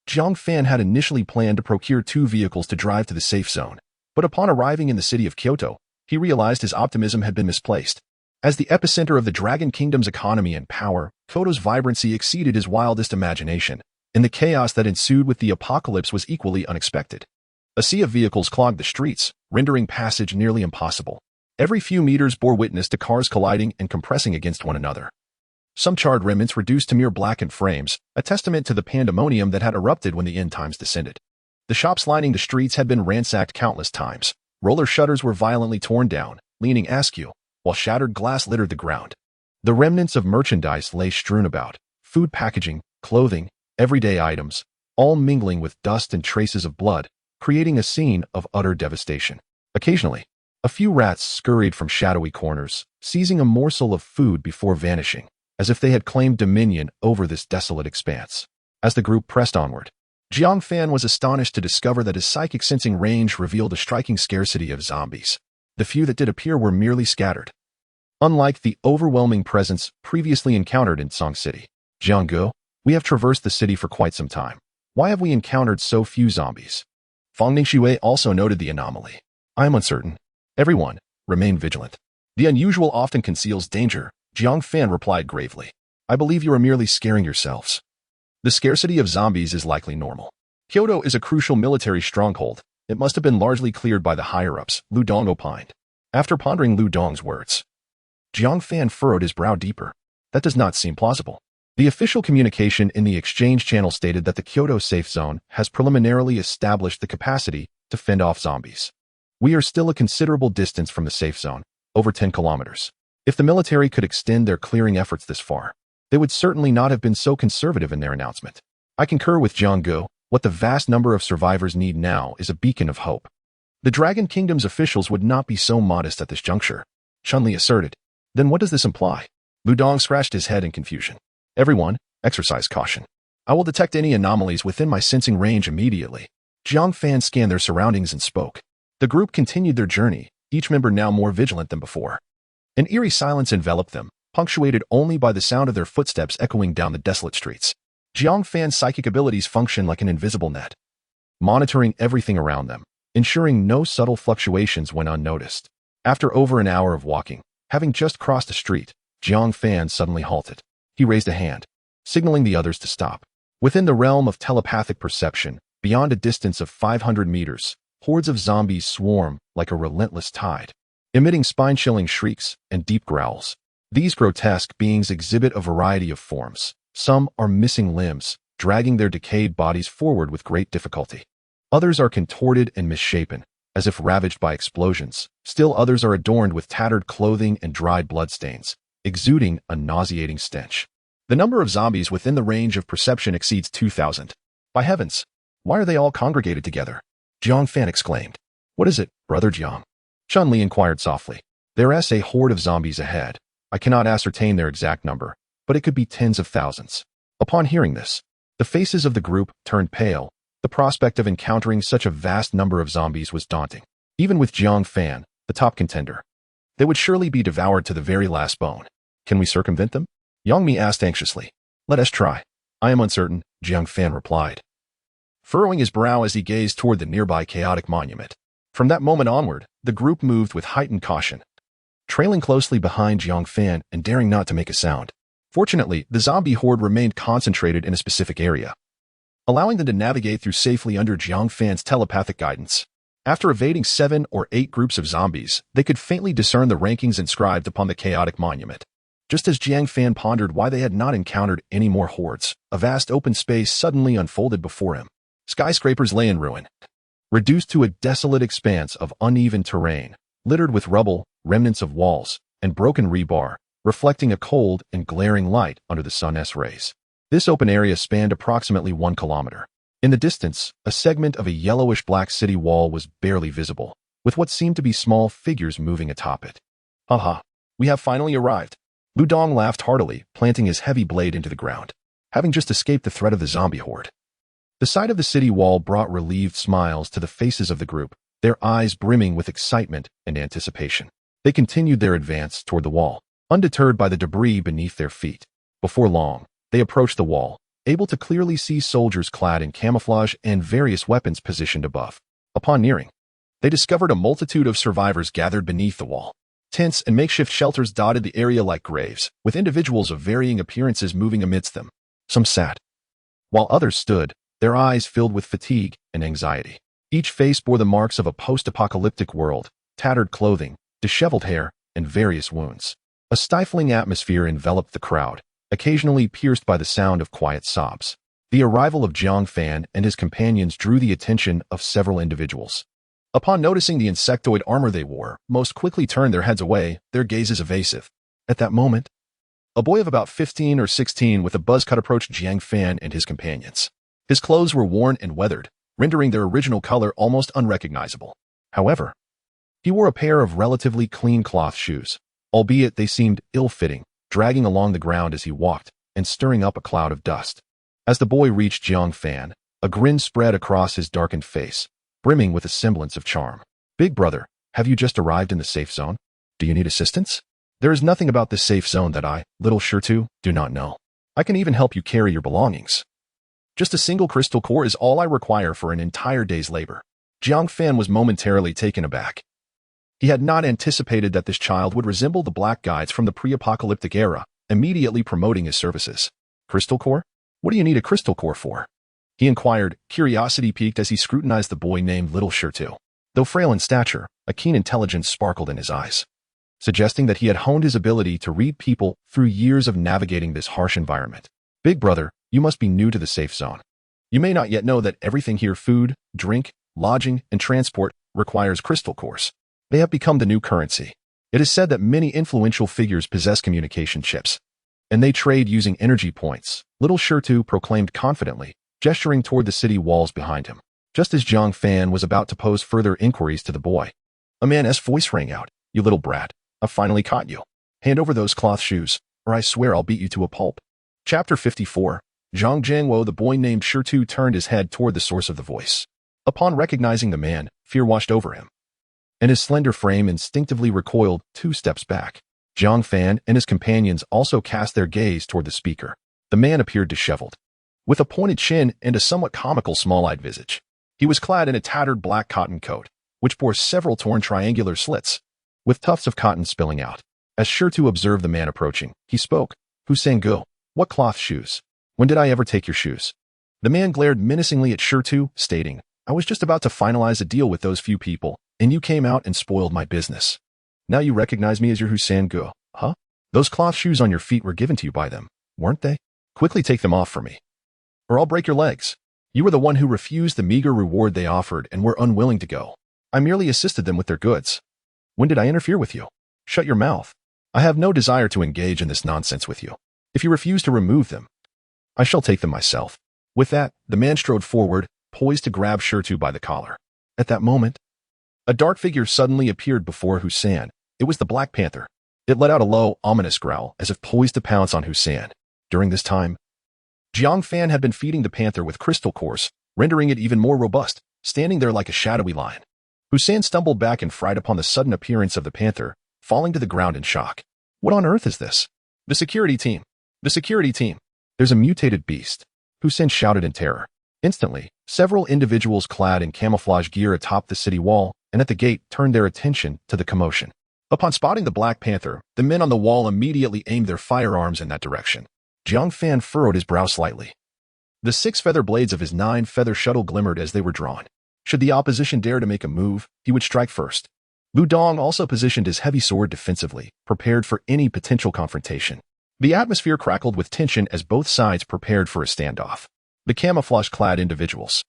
Jiang Fan had initially planned to procure 2 vehicles to drive to the safe zone, but upon arriving in the city of Kyoto, he realized his optimism had been misplaced. As the epicenter of the Dragon Kingdom's economy and power, Kyoto's vibrancy exceeded his wildest imagination, and the chaos that ensued with the apocalypse was equally unexpected. A sea of vehicles clogged the streets, rendering passage nearly impossible. Every few meters bore witness to cars colliding and compressing against one another. Some charred remnants reduced to mere blackened frames, a testament to the pandemonium that had erupted when the end times descended. The shops lining the streets had been ransacked countless times. Roller shutters were violently torn down, leaning askew, while shattered glass littered the ground. The remnants of merchandise lay strewn about, food packaging, clothing, everyday items, all mingling with dust and traces of blood, creating a scene of utter devastation. Occasionally, a few rats scurried from shadowy corners, seizing a morsel of food before vanishing, as if they had claimed dominion over this desolate expanse. As the group pressed onward, Jiang Fan was astonished to discover that his psychic sensing range revealed a striking scarcity of zombies. The few that did appear were merely scattered, unlike the overwhelming presence previously encountered in Song City. Jianggu, we have traversed the city for quite some time. Why have we encountered so few zombies? Fang Mingxue also noted the anomaly. I am uncertain. Everyone, remain vigilant. The unusual often conceals danger, Jiang Fan replied gravely. I believe you are merely scaring yourselves. The scarcity of zombies is likely normal. Kyoto is a crucial military stronghold. It must have been largely cleared by the higher-ups, Lu Dong opined. After pondering Lu Dong's words, Jiang Fan furrowed his brow deeper. That does not seem plausible. The official communication in the exchange channel stated that the Kyoto safe zone has preliminarily established the capacity to fend off zombies. We are still a considerable distance from the safe zone, over 10 kilometers. If the military could extend their clearing efforts this far, they would certainly not have been so conservative in their announcement. I concur with Jianggu. What the vast number of survivors need now is a beacon of hope. The Dragon Kingdom's officials would not be so modest at this juncture, Chun-Li asserted. Then what does this imply? Lu Dong scratched his head in confusion. Everyone, exercise caution. I will detect any anomalies within my sensing range immediately. Jiang Fan scanned their surroundings and spoke. The group continued their journey, each member now more vigilant than before. An eerie silence enveloped them, punctuated only by the sound of their footsteps echoing down the desolate streets. Jiang Fan's psychic abilities functioned like an invisible net, monitoring everything around them, ensuring no subtle fluctuations went unnoticed. After over an hour of walking, having just crossed a street, Jiang Fan suddenly halted. He raised a hand, signaling the others to stop. Within the realm of telepathic perception, beyond a distance of 500 meters, hordes of zombies swarm like a relentless tide, emitting spine-chilling shrieks and deep growls. These grotesque beings exhibit a variety of forms. Some are missing limbs, dragging their decayed bodies forward with great difficulty. Others are contorted and misshapen, as if ravaged by explosions. Still others are adorned with tattered clothing and dried bloodstains, exuding a nauseating stench. The number of zombies within the range of perception exceeds 2,000. By heavens, why are they all congregated together? Jiang Fan exclaimed. What is it, Brother Jiang? Chun-Li inquired softly. There's a horde of zombies ahead. I cannot ascertain their exact number, but it could be tens of thousands. Upon hearing this, the faces of the group turned pale. The prospect of encountering such a vast number of zombies was daunting. Even with Jiang Fan, the top contender, they would surely be devoured to the very last bone. Can we circumvent them? Yang Mi asked anxiously. Let us try. I am uncertain, Jiang Fan replied, furrowing his brow as he gazed toward the nearby chaotic monument. From that moment onward, the group moved with heightened caution, trailing closely behind Jiang Fan and daring not to make a sound. Fortunately, the zombie horde remained concentrated in a specific area, allowing them to navigate through safely under Jiang Fan's telepathic guidance. After evading 7 or 8 groups of zombies, they could faintly discern the rankings inscribed upon the chaotic monument. Just as Jiang Fan pondered why they had not encountered any more hordes, a vast open space suddenly unfolded before him. Skyscrapers lay in ruin, reduced to a desolate expanse of uneven terrain, littered with rubble, remnants of walls, and broken rebar, reflecting a cold and glaring light under the sun's rays. This open area spanned approximately 1 kilometer. In the distance, a segment of a yellowish-black city wall was barely visible, with what seemed to be small figures moving atop it. Haha, we have finally arrived. Lu Dong laughed heartily, planting his heavy blade into the ground, having just escaped the threat of the zombie horde. The sight of the city wall brought relieved smiles to the faces of the group, their eyes brimming with excitement and anticipation. They continued their advance toward the wall, undeterred by the debris beneath their feet. Before long, they approached the wall, able to clearly see soldiers clad in camouflage and various weapons positioned above. Upon nearing, they discovered a multitude of survivors gathered beneath the wall. Tents and makeshift shelters dotted the area like graves, with individuals of varying appearances moving amidst them. Some sat, while others stood, their eyes filled with fatigue and anxiety. Each face bore the marks of a post-apocalyptic world, tattered clothing, disheveled hair, and various wounds. A stifling atmosphere enveloped the crowd, occasionally pierced by the sound of quiet sobs. The arrival of Jiang Fan and his companions drew the attention of several individuals. Upon noticing the insectoid armor they wore, most quickly turned their heads away, their gazes evasive. At that moment, a boy of about 15 or 16 with a buzz cut approached Jiang Fan and his companions. His clothes were worn and weathered, rendering their original color almost unrecognizable. However, he wore a pair of relatively clean cloth shoes, albeit they seemed ill-fitting, dragging along the ground as he walked and stirring up a cloud of dust. As the boy reached Jiang Fan, a grin spread across his darkened face, brimming with a semblance of charm. Big brother, have you just arrived in the safe zone? Do you need assistance? There is nothing about this safe zone that I, little Shirtu, do not know. I can even help you carry your belongings. Just a single crystal core is all I require for an entire day's labor. Jiang Fan was momentarily taken aback. He had not anticipated that this child would resemble the black guides from the pre-apocalyptic era, immediately promoting his services. Crystal core? What do you need a crystal core for? He inquired, curiosity piqued as he scrutinized the boy named Little Shirtu. Though frail in stature, a keen intelligence sparkled in his eyes, suggesting that he had honed his ability to read people through years of navigating this harsh environment. Big brother, you must be new to the safe zone. You may not yet know that everything here, food, drink, lodging, and transport, requires crystal cores. They have become the new currency. It is said that many influential figures possess communication chips, and they trade using energy points, Little Shirtu proclaimed confidently, gesturing toward the city walls behind him. Just as Jiang Fan was about to pose further inquiries to the boy, a man's voice rang out. You little brat, I've finally caught you. Hand over those cloth shoes, or I swear I'll beat you to a pulp. Chapter 54. Zhang Jiangwo, the boy named Shirtu, turned his head toward the source of the voice. Upon recognizing the man, fear washed over him, and his slender frame instinctively recoiled 2 steps back. Jiang Fan and his companions also cast their gaze toward the speaker. The man appeared disheveled, with a pointed chin and a somewhat comical small-eyed visage. He was clad in a tattered black cotton coat, which bore several torn triangular slits, with tufts of cotton spilling out. As Shirtu observed the man approaching, he spoke. Husangu, what cloth shoes? When did I ever take your shoes? The man glared menacingly at Shirtu, stating, I was just about to finalize a deal with those few people, and you came out and spoiled my business. Now you recognize me as your Husangu, huh? Those cloth shoes on your feet were given to you by them, weren't they? Quickly take them off for me, or I'll break your legs. You were the one who refused the meager reward they offered and were unwilling to go. I merely assisted them with their goods. When did I interfere with you? Shut your mouth. I have no desire to engage in this nonsense with you. If you refuse to remove them, I shall take them myself. With that, the man strode forward, poised to grab Shirtu by the collar. At that moment, a dark figure suddenly appeared before Hussein. It was the Black Panther. It let out a low, ominous growl, as if poised to pounce on Hussein. During this time, Jiang Fan had been feeding the panther with crystal cores, rendering it even more robust, standing there like a shadowy lion. Hussein stumbled back in fright upon the sudden appearance of the panther, falling to the ground in shock. What on earth is this? The security team! The security team! There's a mutated beast! Hussein shouted in terror. Instantly, several individuals clad in camouflage gear atop the city wall and at the gate turned their attention to the commotion. Upon spotting the Black Panther, the men on the wall immediately aimed their firearms in that direction. Jiang Fan furrowed his brow slightly. The 6 feather blades of his 9 feather shuttle glimmered as they were drawn. Should the opposition dare to make a move, he would strike first. Lu Dong also positioned his heavy sword defensively, prepared for any potential confrontation. The atmosphere crackled with tension as both sides prepared for a standoff. The camouflage-clad individuals,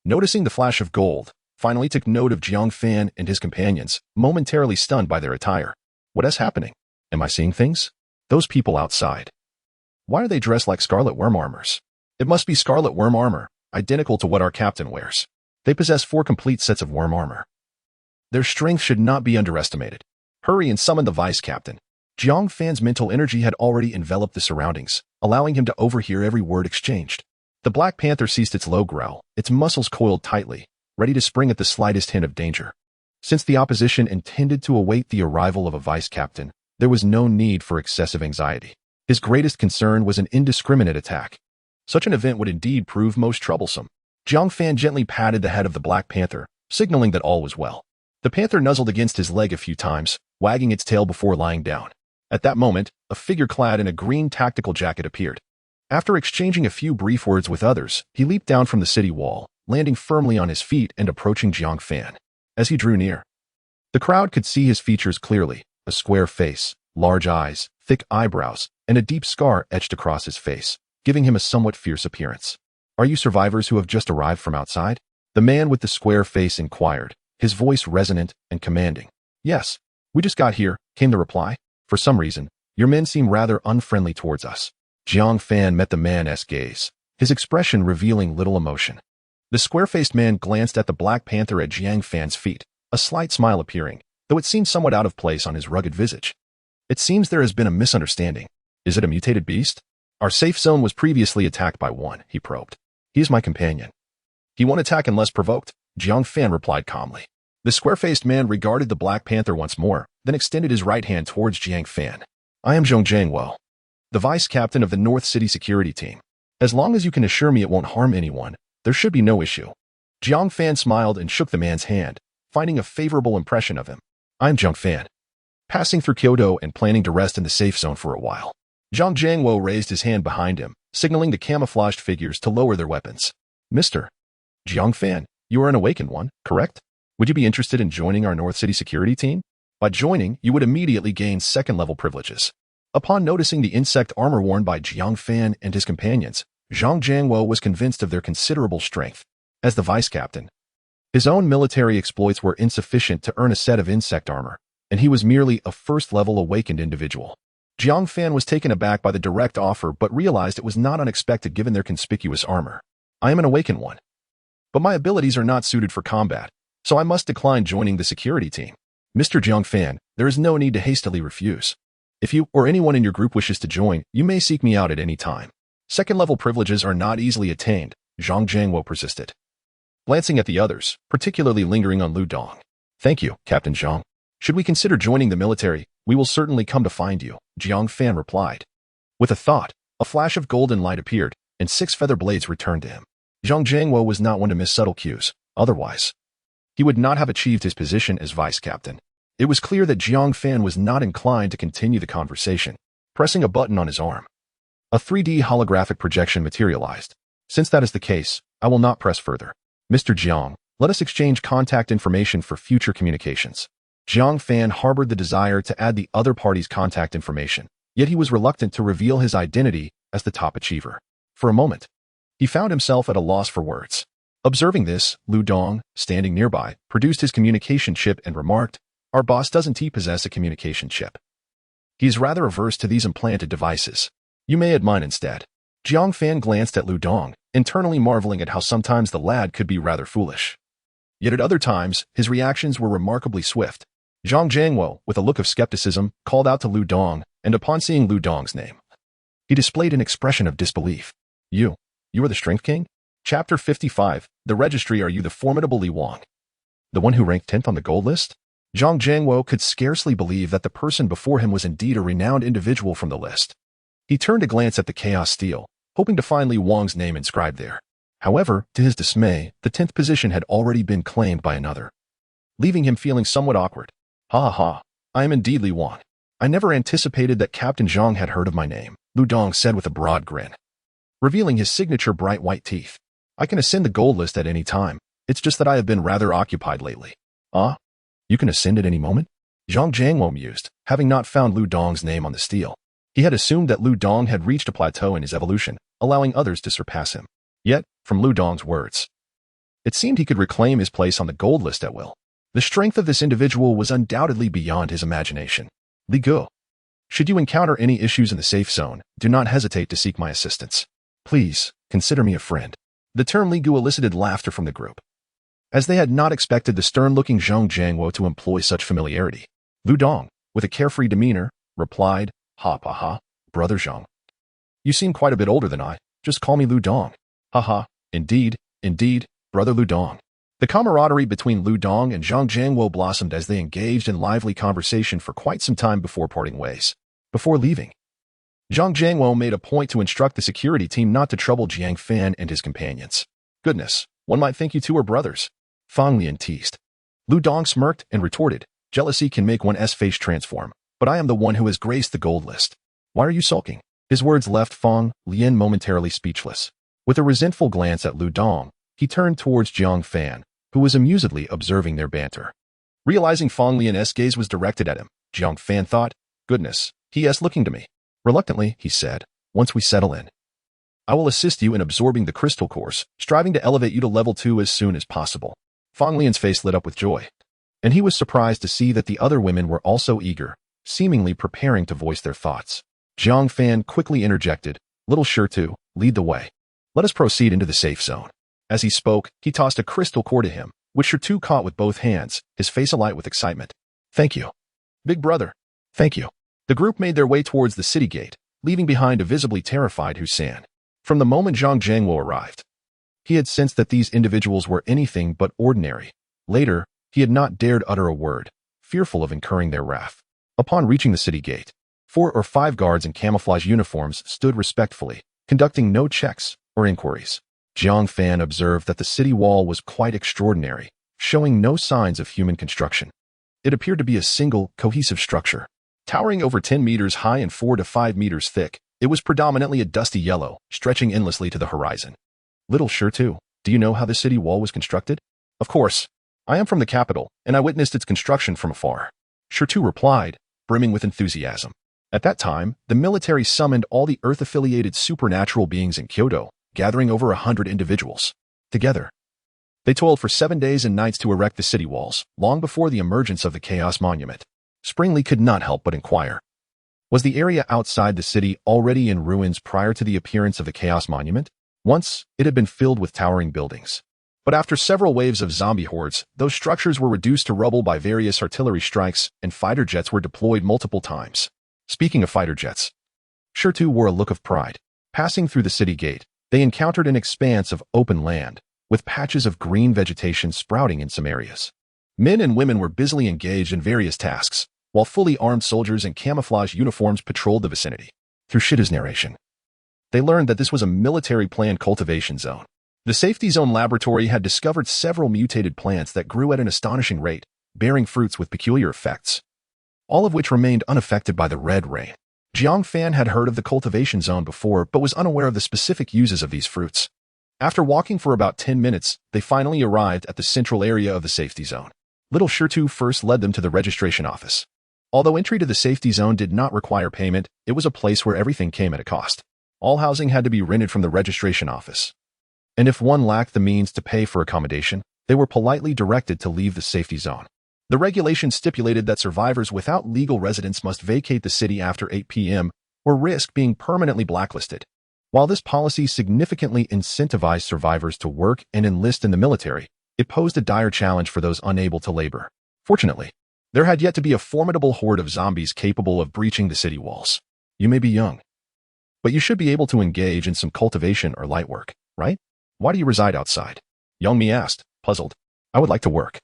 noticing the flash of gold, finally took note of Jiang Fan and his companions, momentarily stunned by their attire. What is happening? Am I seeing things? Those people outside. Why are they dressed like scarlet worm armors? It must be scarlet worm armor, identical to what our captain wears. They possess 4 complete sets of worm armor. Their strength should not be underestimated. Hurry and summon the vice captain. Jiang Fan's mental energy had already enveloped the surroundings, allowing him to overhear every word exchanged. The Black Panther ceased its low growl, its muscles coiled tightly, ready to spring at the slightest hint of danger. Since the opposition intended to await the arrival of a vice captain, there was no need for excessive anxiety. His greatest concern was an indiscriminate attack. Such an event would indeed prove most troublesome. Jiang Fan gently patted the head of the Black Panther, signaling that all was well. The panther nuzzled against his leg a few times, wagging its tail before lying down. At that moment, a figure clad in a green tactical jacket appeared. After exchanging a few brief words with others, he leaped down from the city wall, landing firmly on his feet and approaching Jiang Fan. As he drew near, the crowd could see his features clearly, a square face, large eyes, thick eyebrows, and a deep scar etched across his face, giving him a somewhat fierce appearance. Are you survivors who have just arrived from outside? The man with the square face inquired, his voice resonant and commanding. Yes, we just got here, came the reply. For some reason, your men seem rather unfriendly towards us. Jiang Fan met the man's gaze, his expression revealing little emotion. The square-faced man glanced at the Black Panther at Jiang Fan's feet, a slight smile appearing, though it seemed somewhat out of place on his rugged visage. It seems there has been a misunderstanding. Is it a mutated beast? Our safe zone was previously attacked by one, he probed. He is my companion. He won't attack unless provoked, Jiang Fan replied calmly. The square-faced man regarded the Black Panther once more, then extended his right hand towards Jiang Fan. I am Zhong Jiangwo, the vice captain of the North City security team. As long as you can assure me it won't harm anyone, there should be no issue. Jiang Fan smiled and shook the man's hand, finding a favorable impression of him. I'm Jiang Fan, passing through Kyoto and planning to rest in the safe zone for a while. Zhong Jiangwo raised his hand behind him, signaling the camouflaged figures to lower their weapons. Mr. Jiang Fan, you are an awakened one, correct? Would you be interested in joining our North City security team? By joining, you would immediately gain second-level privileges. Upon noticing the insect armor worn by Jiang Fan and his companions, Zhong Jiangwo was convinced of their considerable strength. As the vice captain, his own military exploits were insufficient to earn a set of insect armor, and he was merely a first-level awakened individual. Jiang Fan was taken aback by the direct offer but realized it was not unexpected given their conspicuous armor. I am an awakened one, but my abilities are not suited for combat, so I must decline joining the security team. Mr. Jiang Fan, there is no need to hastily refuse. If you or anyone in your group wishes to join, you may seek me out at any time. Second-level privileges are not easily attained, Zhong Jiangwo persisted, glancing at the others, particularly lingering on Lu Dong. Thank you, Captain Zhong. Should we consider joining the military, we will certainly come to find you, Jiang Fan replied. With a thought, a flash of golden light appeared, and 6 feather blades returned to him. Zhong Jiangwo was not one to miss subtle cues. Otherwise, he would not have achieved his position as vice captain. It was clear that Jiang Fan was not inclined to continue the conversation. Pressing a button on his arm, a 3D holographic projection materialized. Since that is the case, I will not press further. Mr. Jiang, let us exchange contact information for future communications. Jiang Fan harbored the desire to add the other party's contact information, yet he was reluctant to reveal his identity as the top achiever. For a moment, he found himself at a loss for words. Observing this, Lu Dong, standing nearby, produced his communication chip and remarked, "Our boss doesn't possess a communication chip. He is rather averse to these implanted devices. You may add mine instead." Jiang Fan glanced at Lu Dong, internally marveling at how sometimes the lad could be rather foolish. Yet at other times, his reactions were remarkably swift. Zhang Jiangwo, with a look of skepticism, called out to Lu Dong, and upon seeing Lu Dong's name, he displayed an expression of disbelief. You are the Strength King? Chapter 55, The Registry. Are you the formidable Li Wang? The one who ranked 10th on the gold list? Zhang Jiangwo could scarcely believe that the person before him was indeed a renowned individual from the list. He turned to glance at the Chaos Steel, hoping to find Li Wang's name inscribed there. However, to his dismay, the 10th position had already been claimed by another, leaving him feeling somewhat awkward. Ha ha, I am indeed Li Wang. I never anticipated that Captain Zhang had heard of my name, Lu Dong said with a broad grin, revealing his signature bright white teeth. I can ascend the gold list at any time. It's just that I have been rather occupied lately. Ah? You can ascend at any moment? Zhang Jiangwo mused, having not found Lu Dong's name on the steel. He had assumed that Lu Dong had reached a plateau in his evolution, allowing others to surpass him. Yet, from Lu Dong's words, it seemed he could reclaim his place on the gold list at will. The strength of this individual was undoubtedly beyond his imagination. Li Gu, should you encounter any issues in the safe zone, do not hesitate to seek my assistance. Please, consider me a friend. The term Li Gu elicited laughter from the group, as they had not expected the stern-looking Zhang Jiangwo to employ such familiarity. Lu Dong, with a carefree demeanor, replied, "Ha ha ha, brother Zhang. You seem quite a bit older than I. Just call me Lu Dong." Ha ha, indeed, brother Lu Dong. The camaraderie between Lu Dong and Zhang Jiangwo blossomed as they engaged in lively conversation for quite some time before parting ways. Before leaving, Zhang Jiangwo made a point to instruct the security team not to trouble Jiang Fan and his companions. Goodness, one might think you two are brothers, Fang Lian teased. Lu Dong smirked and retorted, "Jealousy can make one's face transform, but I am the one who has graced the gold list. Why are you sulking?" His words left Fang Lian momentarily speechless. With a resentful glance at Lu Dong, he turned towards Jiang Fan, who was amusedly observing their banter. Realizing Fang Lian's gaze was directed at him, Jiang Fan thought, "Goodness, he is looking to me." Reluctantly, he said, "Once we settle in, I will assist you in absorbing the crystal course, striving to elevate you to level 2 as soon as possible." Fang Lian's face lit up with joy, and he was surprised to see that the other women were also eager, seemingly preparing to voice their thoughts. Jiang Fan quickly interjected, "Little Shirtu, lead the way. Let us proceed into the safe zone." As he spoke, he tossed a crystal core to him, which Shirtu caught with both hands, his face alight with excitement. "Thank you, big brother. Thank you." The group made their way towards the city gate, leaving behind a visibly terrified Hussein. From the moment Zhang Jiangwo arrived, he had sensed that these individuals were anything but ordinary. Later, he had not dared utter a word, fearful of incurring their wrath. Upon reaching the city gate, 4 or 5 guards in camouflage uniforms stood respectfully, conducting no checks or inquiries. Jiang Fan observed that the city wall was quite extraordinary, showing no signs of human construction. It appeared to be a single, cohesive structure. Towering over 10 meters high and 4 to 5 meters thick, it was predominantly a dusty yellow, stretching endlessly to the horizon. "Little Shirtu, do you know how the city wall was constructed?" "Of course. I am from the capital, and I witnessed its construction from afar," Shirtu replied, brimming with enthusiasm. At that time, the military summoned all the Earth-affiliated supernatural beings in Kyoto, gathering over 100 individuals. Together, they toiled for 7 days and nights to erect the city walls, long before the emergence of the Chaos Monument. Springley could not help but inquire, was the area outside the city already in ruins prior to the appearance of the Chaos Monument? Once, it had been filled with towering buildings. But after several waves of zombie hordes, those structures were reduced to rubble by various artillery strikes, and fighter jets were deployed multiple times. Speaking of fighter jets, Shirtu wore a look of pride. Passing through the city gate, they encountered an expanse of open land, with patches of green vegetation sprouting in some areas. Men and women were busily engaged in various tasks, while fully armed soldiers in camouflage uniforms patrolled the vicinity. Through Shita's narration, they learned that this was a military planned cultivation zone. The safety zone laboratory had discovered several mutated plants that grew at an astonishing rate, bearing fruits with peculiar effects, all of which remained unaffected by the red rain. Jiang Fan had heard of the cultivation zone before, but was unaware of the specific uses of these fruits. After walking for about 10 minutes, they finally arrived at the central area of the safety zone. Little Shirtu first led them to the registration office. Although entry to the safety zone did not require payment, it was a place where everything came at a cost. All housing had to be rented from the registration office, and if one lacked the means to pay for accommodation, they were politely directed to leave the safety zone. The regulation stipulated that survivors without legal residence must vacate the city after 8 p.m. or risk being permanently blacklisted. While this policy significantly incentivized survivors to work and enlist in the military, it posed a dire challenge for those unable to labor. Fortunately, there had yet to be a formidable horde of zombies capable of breaching the city walls. You may be young, but you should be able to engage in some cultivation or light work, right? Why do you reside outside? Young me asked, puzzled. I would like to work.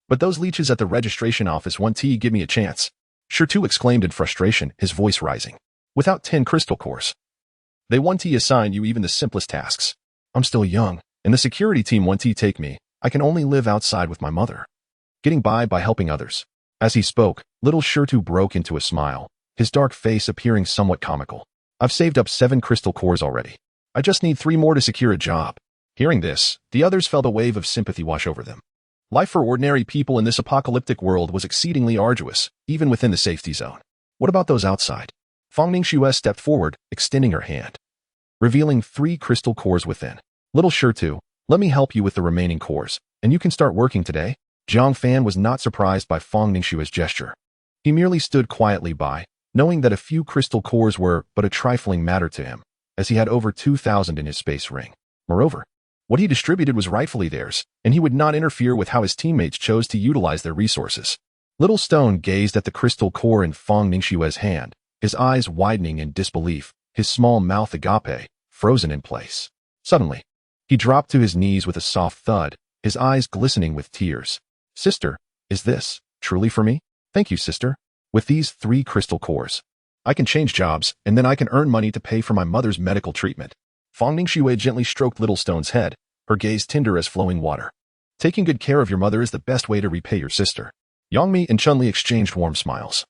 But those leeches at the registration office won't give me a chance. Sure exclaimed in frustration, his voice rising. Without 10 crystal cores, they won't assign you even the simplest tasks. I'm still young, and the security team won't take me. I can only live outside with my mother, getting by helping others. As he spoke, little Shirtu broke into a smile, his dark face appearing somewhat comical. I've saved up 7 crystal cores already. I just need 3 more to secure a job. Hearing this, the others felt a wave of sympathy wash over them. Life for ordinary people in this apocalyptic world was exceedingly arduous, even within the safety zone. What about those outside? Fangning Xue stepped forward, extending her hand, revealing 3 crystal cores within. Little Shirtu, let me help you with the remaining cores, and you can start working today. Jiang Fan was not surprised by Fangning Xue's gesture. He merely stood quietly by, knowing that a few crystal cores were but a trifling matter to him, as he had over 2,000 in his space ring. Moreover, what he distributed was rightfully theirs, and he would not interfere with how his teammates chose to utilize their resources. Little Stone gazed at the crystal core in Fangning Xue's hand, his eyes widening in disbelief, his small mouth agape, frozen in place. Suddenly, he dropped to his knees with a soft thud, his eyes glistening with tears. Sister, is this truly for me? Thank you, sister. With these 3 crystal cores, I can change jobs, and then I can earn money to pay for my mother's medical treatment. Fangning Xue gently stroked Little Stone's head, her gaze tender as flowing water. Taking good care of your mother is the best way to repay your sister. Yangmi and Chunli exchanged warm smiles.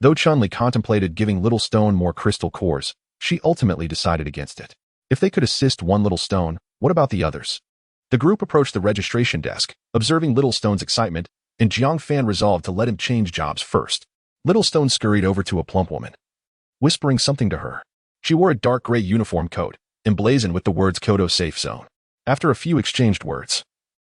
Though Chunli contemplated giving Little Stone more crystal cores, she ultimately decided against it. If they could assist one Little Stone, what about the others? The group approached the registration desk, observing Little Stone's excitement, and Jiang Fan resolved to let him change jobs first. Little Stone scurried over to a plump woman, whispering something to her. She wore a dark gray uniform coat, emblazoned with the words Kodo Safe Zone. After a few exchanged words,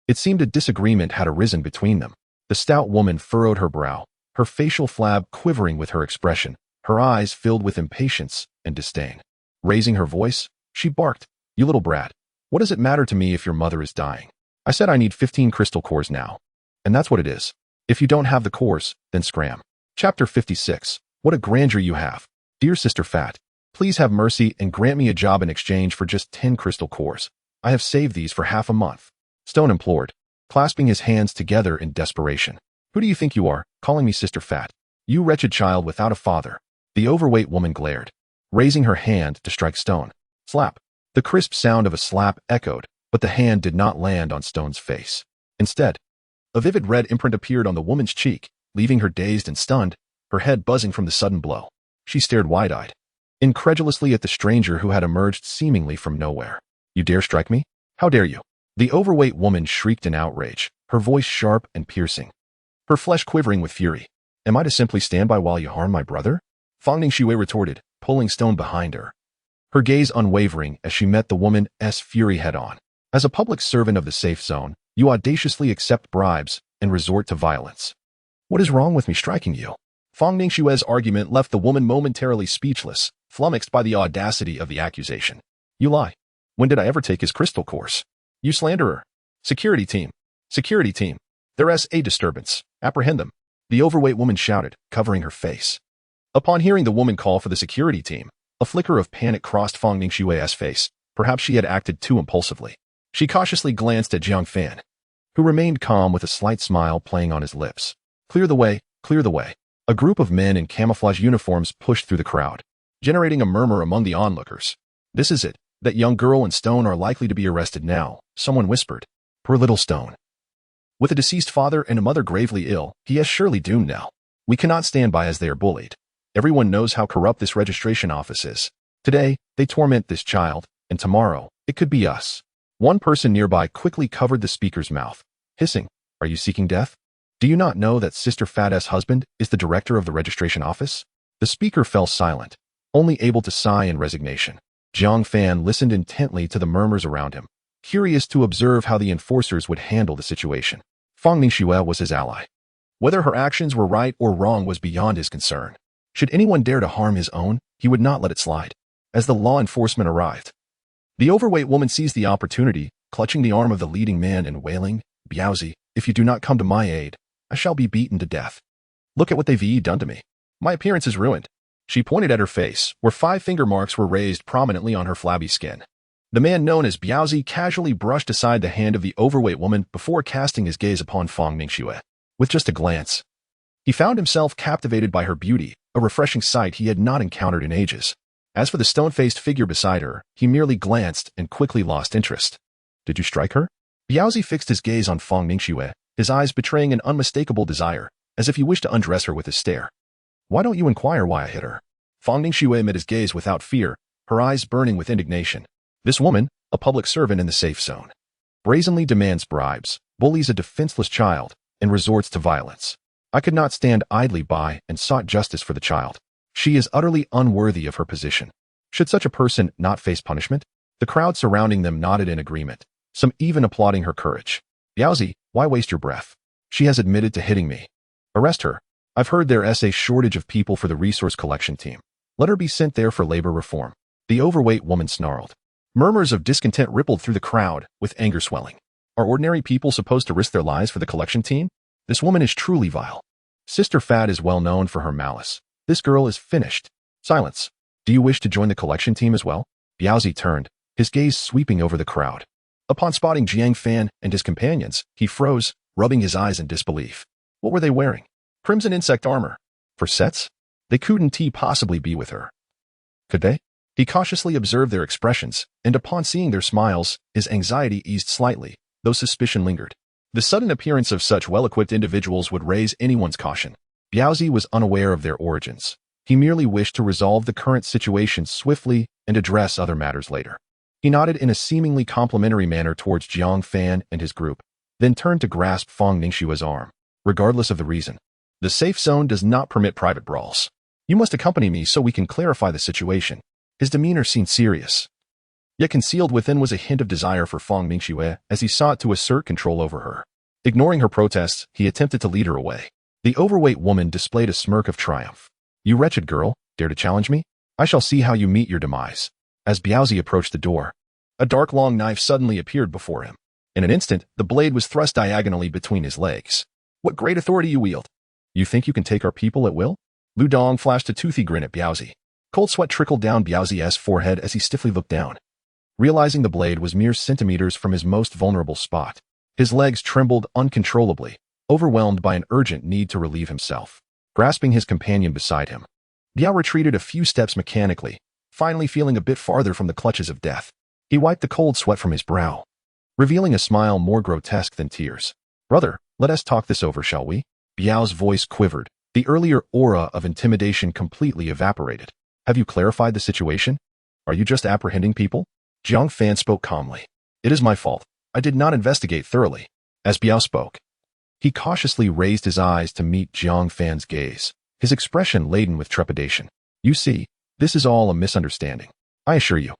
it seemed a disagreement had arisen between them. The stout woman furrowed her brow, her facial flab quivering with her expression, her eyes filled with impatience and disdain. Raising her voice, she barked, "You little brat. What does it matter to me if your mother is dying? I said I need 15 crystal cores now. And that's what it is. If you don't have the cores, then scram." Chapter 56. What a grandeur you have. Dear Sister Fat, please have mercy and grant me a job in exchange for just 10 crystal cores. I have saved these for half a month. Stone implored, clasping his hands together in desperation. Who do you think you are, calling me Sister Fat? You wretched child without a father. The overweight woman glared, raising her hand to strike Stone. Slap. The crisp sound of a slap echoed, but the hand did not land on Stone's face. Instead, a vivid red imprint appeared on the woman's cheek, leaving her dazed and stunned, her head buzzing from the sudden blow. She stared wide-eyed, incredulously at the stranger who had emerged seemingly from nowhere. You dare strike me? How dare you? The overweight woman shrieked in outrage, her voice sharp and piercing, her flesh quivering with fury. Am I to simply stand by while you harm my brother? Fangning Xue retorted, pulling Stone behind her, her gaze unwavering as she met the woman's fury head-on. As a public servant of the safe zone, you audaciously accept bribes and resort to violence. What is wrong with me striking you? Fangning Xue's argument left the woman momentarily speechless, flummoxed by the audacity of the accusation. You lie. When did I ever take his crystal course? You slanderer. Security team. Security team. There's a disturbance. Apprehend them. The overweight woman shouted, covering her face. Upon hearing the woman call for the security team, a flicker of panic crossed Fangning Xue's face. Perhaps she had acted too impulsively. She cautiously glanced at Jiang Fan, who remained calm with a slight smile playing on his lips. Clear the way, clear the way. A group of men in camouflage uniforms pushed through the crowd, generating a murmur among the onlookers. This is it. That young girl and Stone are likely to be arrested now, someone whispered. Poor little Stone. With a deceased father and a mother gravely ill, he is surely doomed now. We cannot stand by as they are bullied. Everyone knows how corrupt this registration office is. Today, they torment this child, and tomorrow, it could be us. One person nearby quickly covered the speaker's mouth, hissing, Are you seeking death? Do you not know that Sister Fat's husband is the director of the registration office? The speaker fell silent, only able to sigh in resignation. Jiang Fan listened intently to the murmurs around him, curious to observe how the enforcers would handle the situation. Fang Ningxue was his ally. Whether her actions were right or wrong was beyond his concern. Should anyone dare to harm his own, he would not let it slide. As the law enforcement arrived, the overweight woman seized the opportunity, clutching the arm of the leading man and wailing, "Biaozi, if you do not come to my aid, I shall be beaten to death. Look at what they've done to me. My appearance is ruined." She pointed at her face, where 5 finger marks were raised prominently on her flabby skin. The man known as Biaozi casually brushed aside the hand of the overweight woman before casting his gaze upon Fang Ningxue. With just a glance, he found himself captivated by her beauty, a refreshing sight he had not encountered in ages. As for the stone-faced figure beside her, he merely glanced and quickly lost interest. "Did you strike her?" Biaozi fixed his gaze on Fang Ningxue, his eyes betraying an unmistakable desire, as if he wished to undress her with his stare. "Why don't you inquire why I hit her?" Fang Ningxue met his gaze without fear, her eyes burning with indignation. This woman, a public servant in the safe zone, brazenly demands bribes, bullies a defenseless child, and resorts to violence. I could not stand idly by and sought justice for the child. She is utterly unworthy of her position. Should such a person not face punishment? The crowd surrounding them nodded in agreement, some even applauding her courage. "Biaozi, why waste your breath? She has admitted to hitting me. Arrest her. I've heard there is a shortage of people for the resource collection team. Let her be sent there for labor reform." The overweight woman snarled. Murmurs of discontent rippled through the crowd, with anger swelling. Are ordinary people supposed to risk their lives for the collection team? This woman is truly vile. Sister Fat is well known for her malice. This girl is finished. Silence. Do you wish to join the collection team as well? Biaozi turned, his gaze sweeping over the crowd. Upon spotting Jiang Fan and his companions, he froze, rubbing his eyes in disbelief. What were they wearing? Crimson insect armor. For sets? They couldn't possibly be with her. Could they? He cautiously observed their expressions, and upon seeing their smiles, his anxiety eased slightly, though suspicion lingered. The sudden appearance of such well-equipped individuals would raise anyone's caution. Biaozi was unaware of their origins. He merely wished to resolve the current situation swiftly and address other matters later. He nodded in a seemingly complimentary manner towards Jiang Fan and his group, then turned to grasp Fang Ningxue's arm. Regardless of the reason, the safe zone does not permit private brawls. You must accompany me so we can clarify the situation. His demeanor seemed serious. Yet concealed within was a hint of desire for Fang Ningxue as he sought to assert control over her. Ignoring her protests, he attempted to lead her away. The overweight woman displayed a smirk of triumph. You wretched girl, dare to challenge me? I shall see how you meet your demise. As Biaozi approached the door, a dark long knife suddenly appeared before him. In an instant, the blade was thrust diagonally between his legs. What great authority you wield! You think you can take our people at will? Lu Dong flashed a toothy grin at Biaozi. Cold sweat trickled down Biaozi's forehead as he stiffly looked down. Realizing the blade was mere centimeters from his most vulnerable spot, his legs trembled uncontrollably, overwhelmed by an urgent need to relieve himself. Grasping his companion beside him, Biao retreated a few steps mechanically, finally feeling a bit farther from the clutches of death. He wiped the cold sweat from his brow, revealing a smile more grotesque than tears. Brother, let us talk this over, shall we? Biao's voice quivered, the earlier aura of intimidation completely evaporated. Have you clarified the situation? Are you just apprehending people? Jiang Fan spoke calmly. It is my fault. I did not investigate thoroughly. As Biao spoke, he cautiously raised his eyes to meet Jiang Fan's gaze, his expression laden with trepidation. You see, this is all a misunderstanding. I assure you,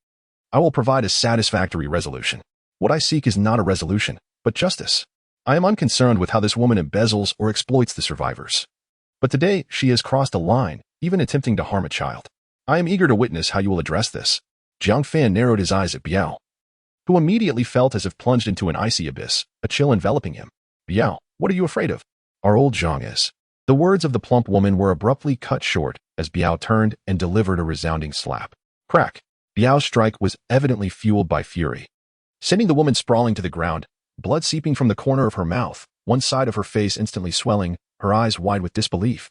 I will provide a satisfactory resolution. What I seek is not a resolution, but justice. I am unconcerned with how this woman embezzles or exploits the survivors. But today, she has crossed a line, even attempting to harm a child. I am eager to witness how you will address this. Jiang Fan narrowed his eyes at Biao, who immediately felt as if plunged into an icy abyss, a chill enveloping him. Biao, what are you afraid of? Our old Zhang is. The words of the plump woman were abruptly cut short as Biao turned and delivered a resounding slap. Crack. Biao's strike was evidently fueled by fury, sending the woman sprawling to the ground, blood seeping from the corner of her mouth, one side of her face instantly swelling, her eyes wide with disbelief.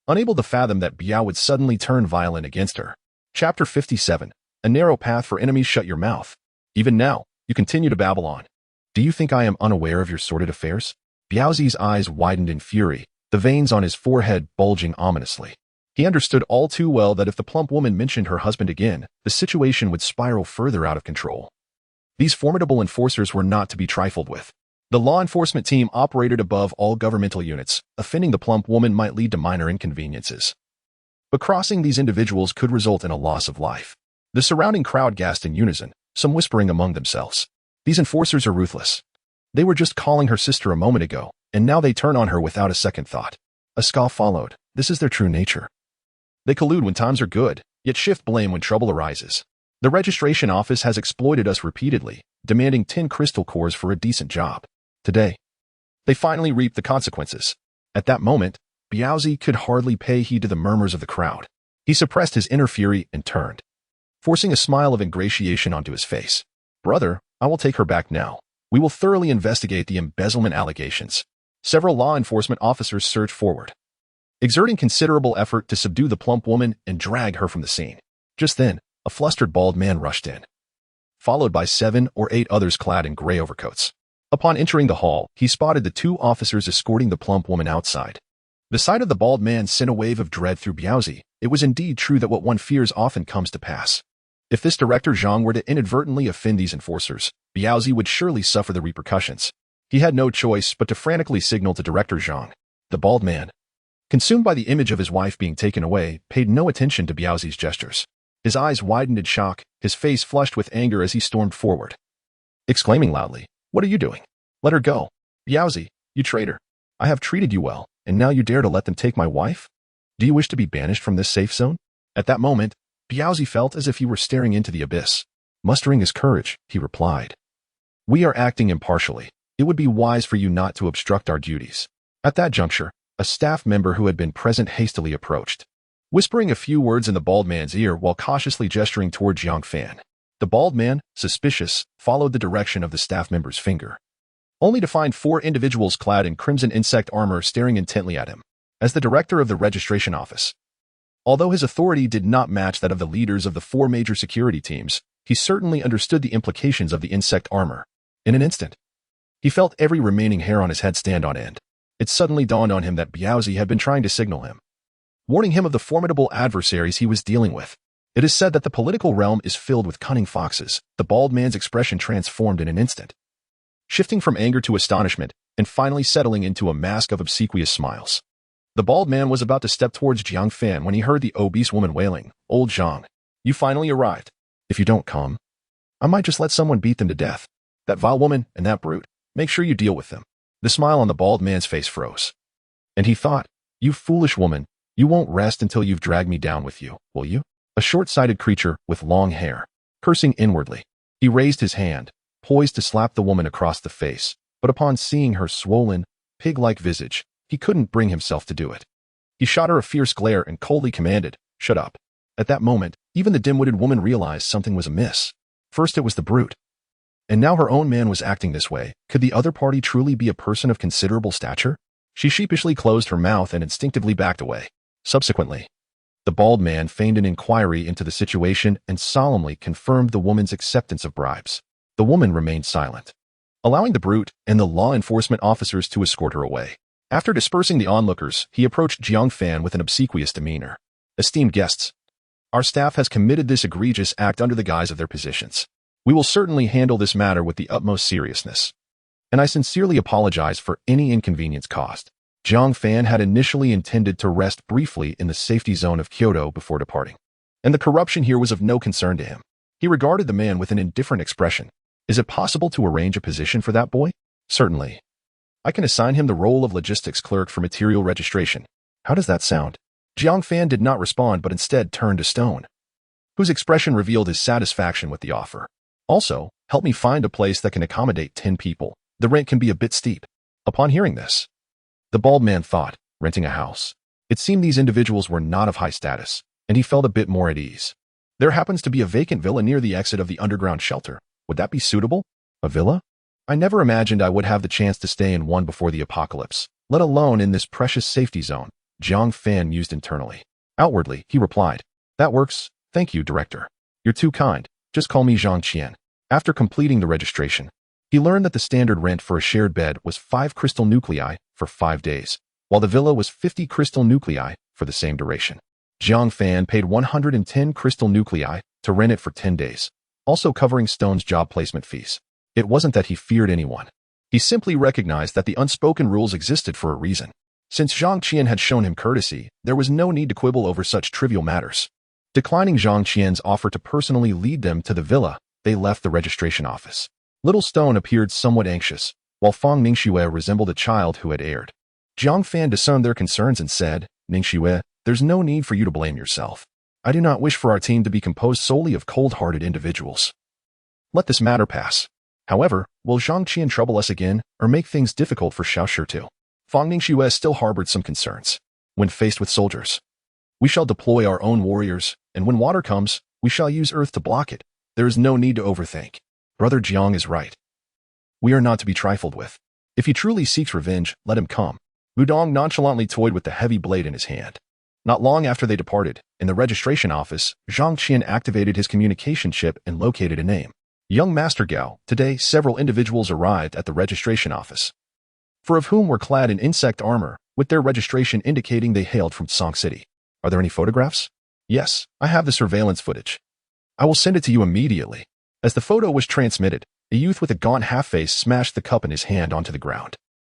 Unable to fathom that Biao would suddenly turn violent against her. Chapter 57. A narrow path for enemies. Shut your mouth. Even now, you continue to babble on. Do you think I am unaware of your sordid affairs? Biaozi's eyes widened in fury, the veins on his forehead bulging ominously. He understood all too well that if the plump woman mentioned her husband again, the situation would spiral further out of control. These formidable enforcers were not to be trifled with. The law enforcement team operated above all governmental units. Offending the plump woman might lead to minor inconveniences, but crossing these individuals could result in a loss of life. The surrounding crowd gasped in unison, some whispering among themselves. These enforcers are ruthless. They were just calling her sister a moment ago, and now they turn on her without a second thought. A scoff followed. This is their true nature. They collude when times are good, yet shift blame when trouble arises. The registration office has exploited us repeatedly, demanding 10 crystal cores for a decent job. Today, they finally reap the consequences. At that moment, Biaozi could hardly pay heed to the murmurs of the crowd. He suppressed his inner fury and turned, forcing a smile of ingratiation onto his face. Brother, I will take her back now. We will thoroughly investigate the embezzlement allegations. Several law enforcement officers surged forward, exerting considerable effort to subdue the plump woman and drag her from the scene. Just then, a flustered bald man rushed in, followed by 7 or 8 others clad in gray overcoats. Upon entering the hall, he spotted the 2 officers escorting the plump woman outside. The sight of the bald man sent a wave of dread through Biaozi. It was indeed true that what one fears often comes to pass. If this Director Jiang were to inadvertently offend these enforcers, Biaozi would surely suffer the repercussions. He had no choice but to frantically signal to Director Jiang. The bald man, consumed by the image of his wife being taken away, paid no attention to Biaozi's gestures. His eyes widened in shock, his face flushed with anger as he stormed forward, exclaiming loudly, "What are you doing? Let her go. Biaozi, you traitor. I have treated you well, and now you dare to let them take my wife? Do you wish to be banished from this safe zone?" At that moment, Biaozi felt as if he were staring into the abyss. Mustering his courage, he replied, "We are acting impartially. It would be wise for you not to obstruct our duties." At that juncture, a staff member who had been present hastily approached, whispering a few words in the bald man's ear while cautiously gesturing toward Jiang Fan. The bald man, suspicious, followed the direction of the staff member's finger, only to find 4 individuals clad in crimson insect armor staring intently at him. As the director of the registration office, although his authority did not match that of the leaders of the 4 major security teams, he certainly understood the implications of the insect armor. In an instant, he felt every remaining hair on his head stand on end. It suddenly dawned on him that Biaozi had been trying to signal him, warning him of the formidable adversaries he was dealing with. It is said that the political realm is filled with cunning foxes. The bald man's expression transformed in an instant, shifting from anger to astonishment, and finally settling into a mask of obsequious smiles. The bald man was about to step towards Jiang Fan when he heard the obese woman wailing, "Old Jiang, you finally arrived. If you don't come, I might just let someone beat them to death. That vile woman and that brute, make sure you deal with them." The smile on the bald man's face froze, and he thought, "You foolish woman, you won't rest until you've dragged me down with you, will you?" A short-sighted creature with long hair, cursing inwardly, he raised his hand, poised to slap the woman across the face, but upon seeing her swollen, pig-like visage, he couldn't bring himself to do it. He shot her a fierce glare and coldly commanded, "Shut up." At that moment, even the dim-witted woman realized something was amiss. First it was the brute, and now her own man was acting this way. Could the other party truly be a person of considerable stature? She sheepishly closed her mouth and instinctively backed away. Subsequently, the bald man feigned an inquiry into the situation and solemnly confirmed the woman's acceptance of bribes. The woman remained silent, allowing the brute and the law enforcement officers to escort her away. After dispersing the onlookers, he approached Jiang Fan with an obsequious demeanor. "Esteemed guests, our staff has committed this egregious act under the guise of their positions. We will certainly handle this matter with the utmost seriousness, and I sincerely apologize for any inconvenience caused." Jiang Fan had initially intended to rest briefly in the safety zone of Kyoto before departing, and the corruption here was of no concern to him. He regarded the man with an indifferent expression. "Is it possible to arrange a position for that boy?" "Certainly. I can assign him the role of logistics clerk for material registration. How does that sound?" Jiang Fan did not respond but instead turned to Stone, whose expression revealed his satisfaction with the offer. "Also, help me find a place that can accommodate 10 people. The rent can be a bit steep." Upon hearing this, the bald man thought, renting a house. It seemed these individuals were not of high status, and he felt a bit more at ease. There happens to be a vacant villa near the exit of the underground shelter. Would that be suitable? A villa? I never imagined I would have the chance to stay in one before the apocalypse, let alone in this precious safety zone, Jiang Fan mused internally. Outwardly, he replied, "That works. Thank you, Director. You're too kind. Just call me Zhang Qian." After completing the registration, he learned that the standard rent for a shared bed was 5 crystal nuclei for 5 days, while the villa was 50 crystal nuclei for the same duration. Jiang Fan paid 110 crystal nuclei to rent it for 10 days, also covering Stone's job placement fees. It wasn't that he feared anyone. He simply recognized that the unspoken rules existed for a reason. Since Zhang Qian had shown him courtesy, there was no need to quibble over such trivial matters. Declining Zhang Qian's offer to personally lead them to the villa, they left the registration office. Little Stone appeared somewhat anxious, while Fang Ningxue resembled a child who had erred. Jiang Fan discerned their concerns and said, Ningxue, there's no need for you to blame yourself. I do not wish for our team to be composed solely of cold-hearted individuals. Let this matter pass. However, will Zhang Qian trouble us again, or make things difficult for Xiao Shi? Fang Ningxue still harbored some concerns. When faced with soldiers, we shall deploy our own warriors, and when water comes, we shall use earth to block it. There is no need to overthink. Brother Jiang is right. We are not to be trifled with. If he truly seeks revenge, let him come. Ludong nonchalantly toyed with the heavy blade in his hand. Not long after they departed, in the registration office, Zhang Qian activated his communication chip and located a name. Young Master Gao. Today, several individuals arrived at the registration office, four of whom were clad in insect armor, with their registration indicating they hailed from Song City. Are there any photographs? Yes, I have the surveillance footage. I will send it to you immediately. As the photo was transmitted, a youth with a gaunt half-face smashed the cup in his hand onto the ground.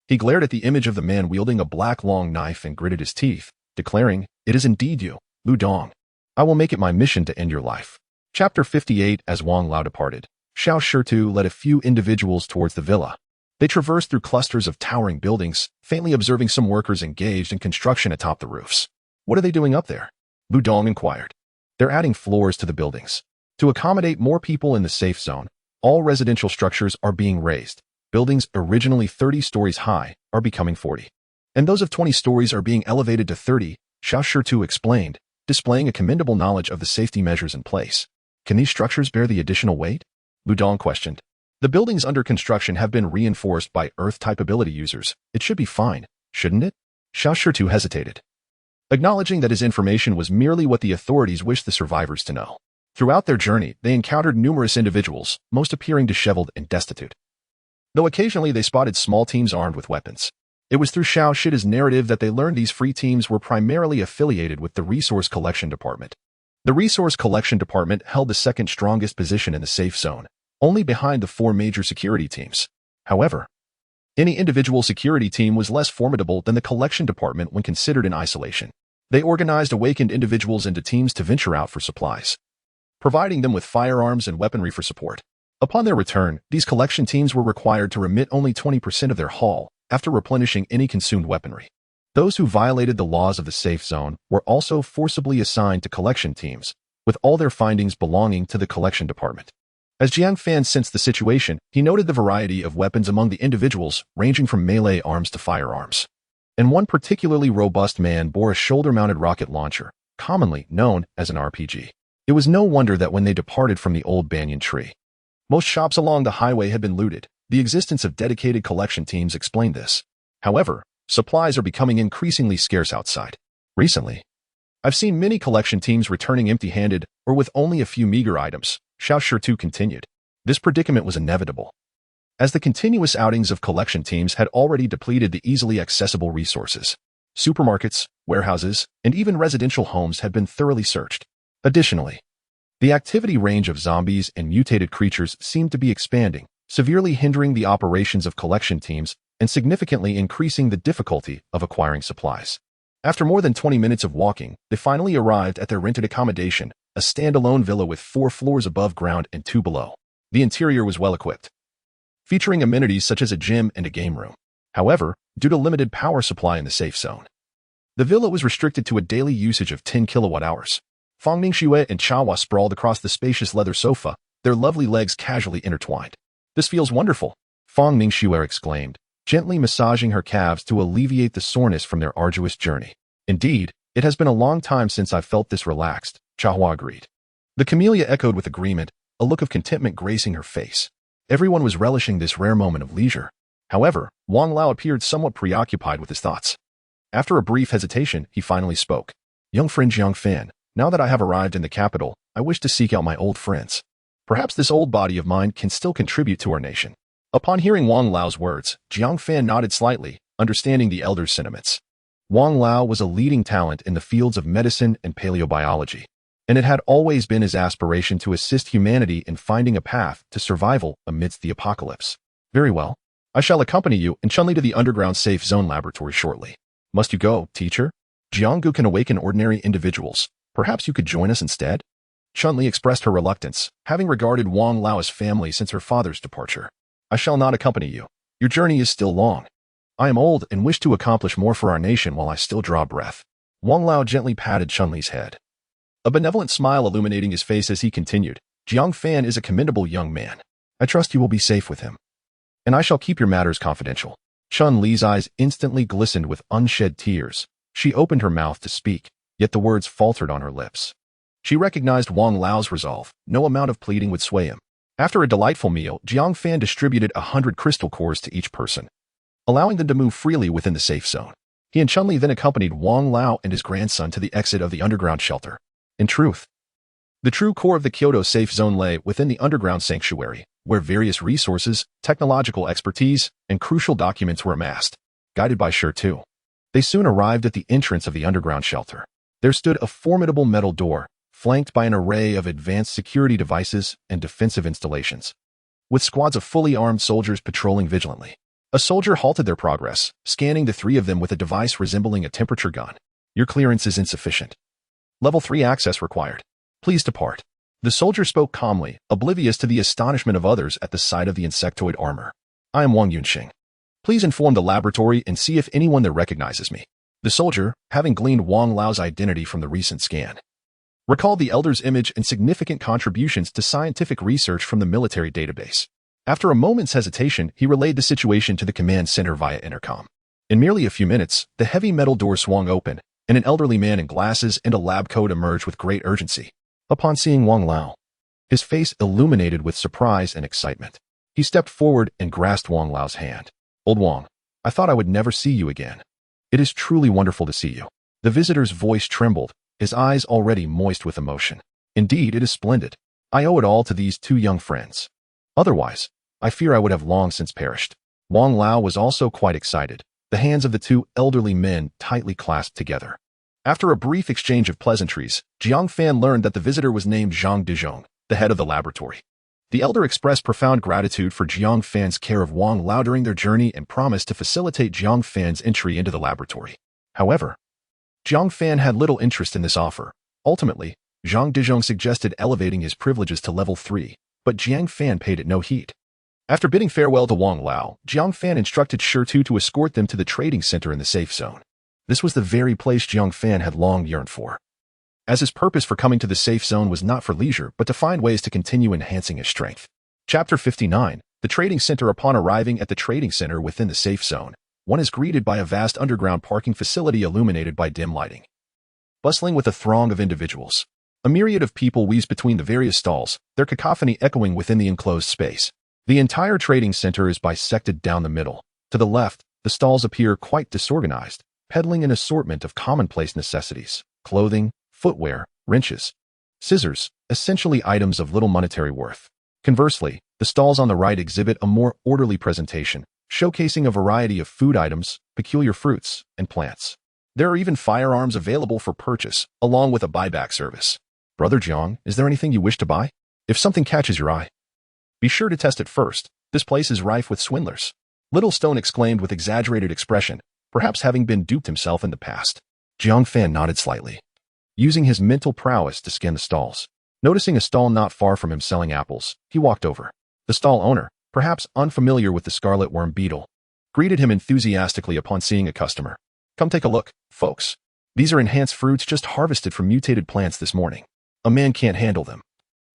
He glared at the image of the man wielding a black long knife and gritted his teeth, declaring, It is indeed you, Lu Dong. I will make it my mission to end your life. Chapter 58. As Wang Lao departed, Xiao Shi led a few individuals towards the villa. They traversed through clusters of towering buildings, faintly observing some workers engaged in construction atop the roofs. What are they doing up there? Lu Dong inquired. They're adding floors to the buildings. To accommodate more people in the safe zone, all residential structures are being raised. Buildings originally 30 stories high are becoming 40. And those of 20 stories are being elevated to 30, Xiao Shi explained, displaying a commendable knowledge of the safety measures in place. Can these structures bear the additional weight? Lu Dong questioned. The buildings under construction have been reinforced by Earth-type ability users. It should be fine, shouldn't it? Xiao Shi hesitated, acknowledging that his information was merely what the authorities wished the survivors to know. Throughout their journey, they encountered numerous individuals, most appearing disheveled and destitute, though occasionally they spotted small teams armed with weapons. It was through Xiao Shi's narrative that they learned these free teams were primarily affiliated with the Resource Collection Department. The Resource Collection Department held the second strongest position in the safe zone, only behind the four major security teams. However, any individual security team was less formidable than the Collection Department when considered in isolation. They organized awakened individuals into teams to venture out for supplies, providing them with firearms and weaponry for support. Upon their return, these collection teams were required to remit only 20% of their haul after replenishing any consumed weaponry. Those who violated the laws of the safe zone were also forcibly assigned to collection teams, with all their findings belonging to the collection department. As Jiang Fan sensed the situation, he noted the variety of weapons among the individuals, ranging from melee arms to firearms. And one particularly robust man bore a shoulder-mounted rocket launcher, commonly known as an RPG. It was no wonder that when they departed from the old banyan tree, most shops along the highway had been looted. The existence of dedicated collection teams explained this. However, supplies are becoming increasingly scarce outside. Recently, I've seen many collection teams returning empty-handed or with only a few meager items, Xiao Shi continued. This predicament was inevitable, as the continuous outings of collection teams had already depleted the easily accessible resources. Supermarkets, warehouses, and even residential homes had been thoroughly searched. Additionally, the activity range of zombies and mutated creatures seemed to be expanding, severely hindering the operations of collection teams and significantly increasing the difficulty of acquiring supplies. After more than 20 minutes of walking, they finally arrived at their rented accommodation, a standalone villa with 4 floors above ground and 2 below. The interior was well equipped, featuring amenities such as a gym and a game room. However, due to limited power supply in the safe zone, the villa was restricted to a daily usage of 10 kilowatt-hours. Fang Ningxue and Chawa sprawled across the spacious leather sofa, their lovely legs casually intertwined. This feels wonderful, Fang Ningxue exclaimed, gently massaging her calves to alleviate the soreness from their arduous journey. Indeed, it has been a long time since I've felt this relaxed, Chawa agreed. The camellia echoed with agreement, a look of contentment gracing her face. Everyone was relishing this rare moment of leisure. However, Wang Lao appeared somewhat preoccupied with his thoughts. After a brief hesitation, he finally spoke. Young friend Jiang Fan, now that I have arrived in the capital, I wish to seek out my old friends. Perhaps this old body of mine can still contribute to our nation. Upon hearing Wang Lao's words, Jiang Fan nodded slightly, understanding the elder's sentiments. Wang Lao was a leading talent in the fields of medicine and paleobiology, and it had always been his aspiration to assist humanity in finding a path to survival amidst the apocalypse. Very well. I shall accompany you and Chun-Li to the underground safe zone laboratory shortly. Must you go, teacher? Jianggu can awaken ordinary individuals. Perhaps you could join us instead? Chun-Li expressed her reluctance, having regarded Wang Lao as family since her father's departure. I shall not accompany you. Your journey is still long. I am old and wish to accomplish more for our nation while I still draw breath. Wang Lao gently patted Chun-Li's head, a benevolent smile illuminating his face as he continued. Jiang Fan is a commendable young man. I trust you will be safe with him. And I shall keep your matters confidential. Chun-Li's eyes instantly glistened with unshed tears. She opened her mouth to speak, yet the words faltered on her lips. She recognized Wang Lao's resolve. No amount of pleading would sway him. After a delightful meal, Jiang Fan distributed 100 crystal cores to each person, allowing them to move freely within the safe zone. He and Chun-Li then accompanied Wang Lao and his grandson to the exit of the underground shelter. In truth, the true core of the Kyoto safe zone lay within the underground sanctuary, where various resources, technological expertise, and crucial documents were amassed. Guided by Shi, they soon arrived at the entrance of the underground shelter. There stood a formidable metal door, flanked by an array of advanced security devices and defensive installations, with squads of fully armed soldiers patrolling vigilantly. A soldier halted their progress, scanning the three of them with a device resembling a temperature gun. Your clearance is insufficient. Level 3 access required. Please depart. The soldier spoke calmly, oblivious to the astonishment of others at the sight of the insectoid armor. I am Wang Yunxing. Please inform the laboratory and see if anyone there recognizes me. The soldier, having gleaned Wang Lao's identity from the recent scan, recalled the elder's image and significant contributions to scientific research from the military database. After a moment's hesitation, he relayed the situation to the command center via intercom. In merely a few minutes, the heavy metal door swung open, and an elderly man in glasses and a lab coat emerged with great urgency. Upon seeing Wang Lao, his face illuminated with surprise and excitement. He stepped forward and grasped Wang Lao's hand. Old Wang, I thought I would never see you again. It is truly wonderful to see you. The visitor's voice trembled, his eyes already moist with emotion. Indeed, it is splendid. I owe it all to these two young friends. Otherwise, I fear I would have long since perished. Wang Lao was also quite excited, the hands of the two elderly men tightly clasped together. After a brief exchange of pleasantries, Jiang Fan learned that the visitor was named Zhang Dezhong, the head of the laboratory. The elder expressed profound gratitude for Jiang Fan's care of Wang Lao during their journey and promised to facilitate Jiang Fan's entry into the laboratory. However, Jiang Fan had little interest in this offer. Ultimately, Zhang Dezhong suggested elevating his privileges to level 3, but Jiang Fan paid it no heed. After bidding farewell to Wang Lao, Jiang Fan instructed Shi to escort them to the trading center in the safe zone. This was the very place Jiang Fan had long yearned for, as his purpose for coming to the safe zone was not for leisure but to find ways to continue enhancing his strength. Chapter 59. The Trading Center. Upon arriving at the trading center within the safe zone, one is greeted by a vast underground parking facility illuminated by dim lighting, bustling with a throng of individuals. A myriad of people weaves between the various stalls, their cacophony echoing within the enclosed space. The entire trading center is bisected down the middle. To the left, the stalls appear quite disorganized, peddling an assortment of commonplace necessities: clothing, footwear, wrenches, scissors, essentially items of little monetary worth. Conversely, the stalls on the right exhibit a more orderly presentation, showcasing a variety of food items, peculiar fruits, and plants. There are even firearms available for purchase, along with a buyback service. Brother Jiang, is there anything you wish to buy? If something catches your eye, be sure to test it first. This place is rife with swindlers. Little Stone exclaimed with exaggerated expression, perhaps having been duped himself in the past. Jiang Fan nodded slightly, using his mental prowess to scan the stalls. Noticing a stall not far from him selling apples, he walked over. The stall owner, perhaps unfamiliar with the scarlet worm beetle, greeted him enthusiastically upon seeing a customer. Come take a look, folks. These are enhanced fruits just harvested from mutated plants this morning. A man can't handle them,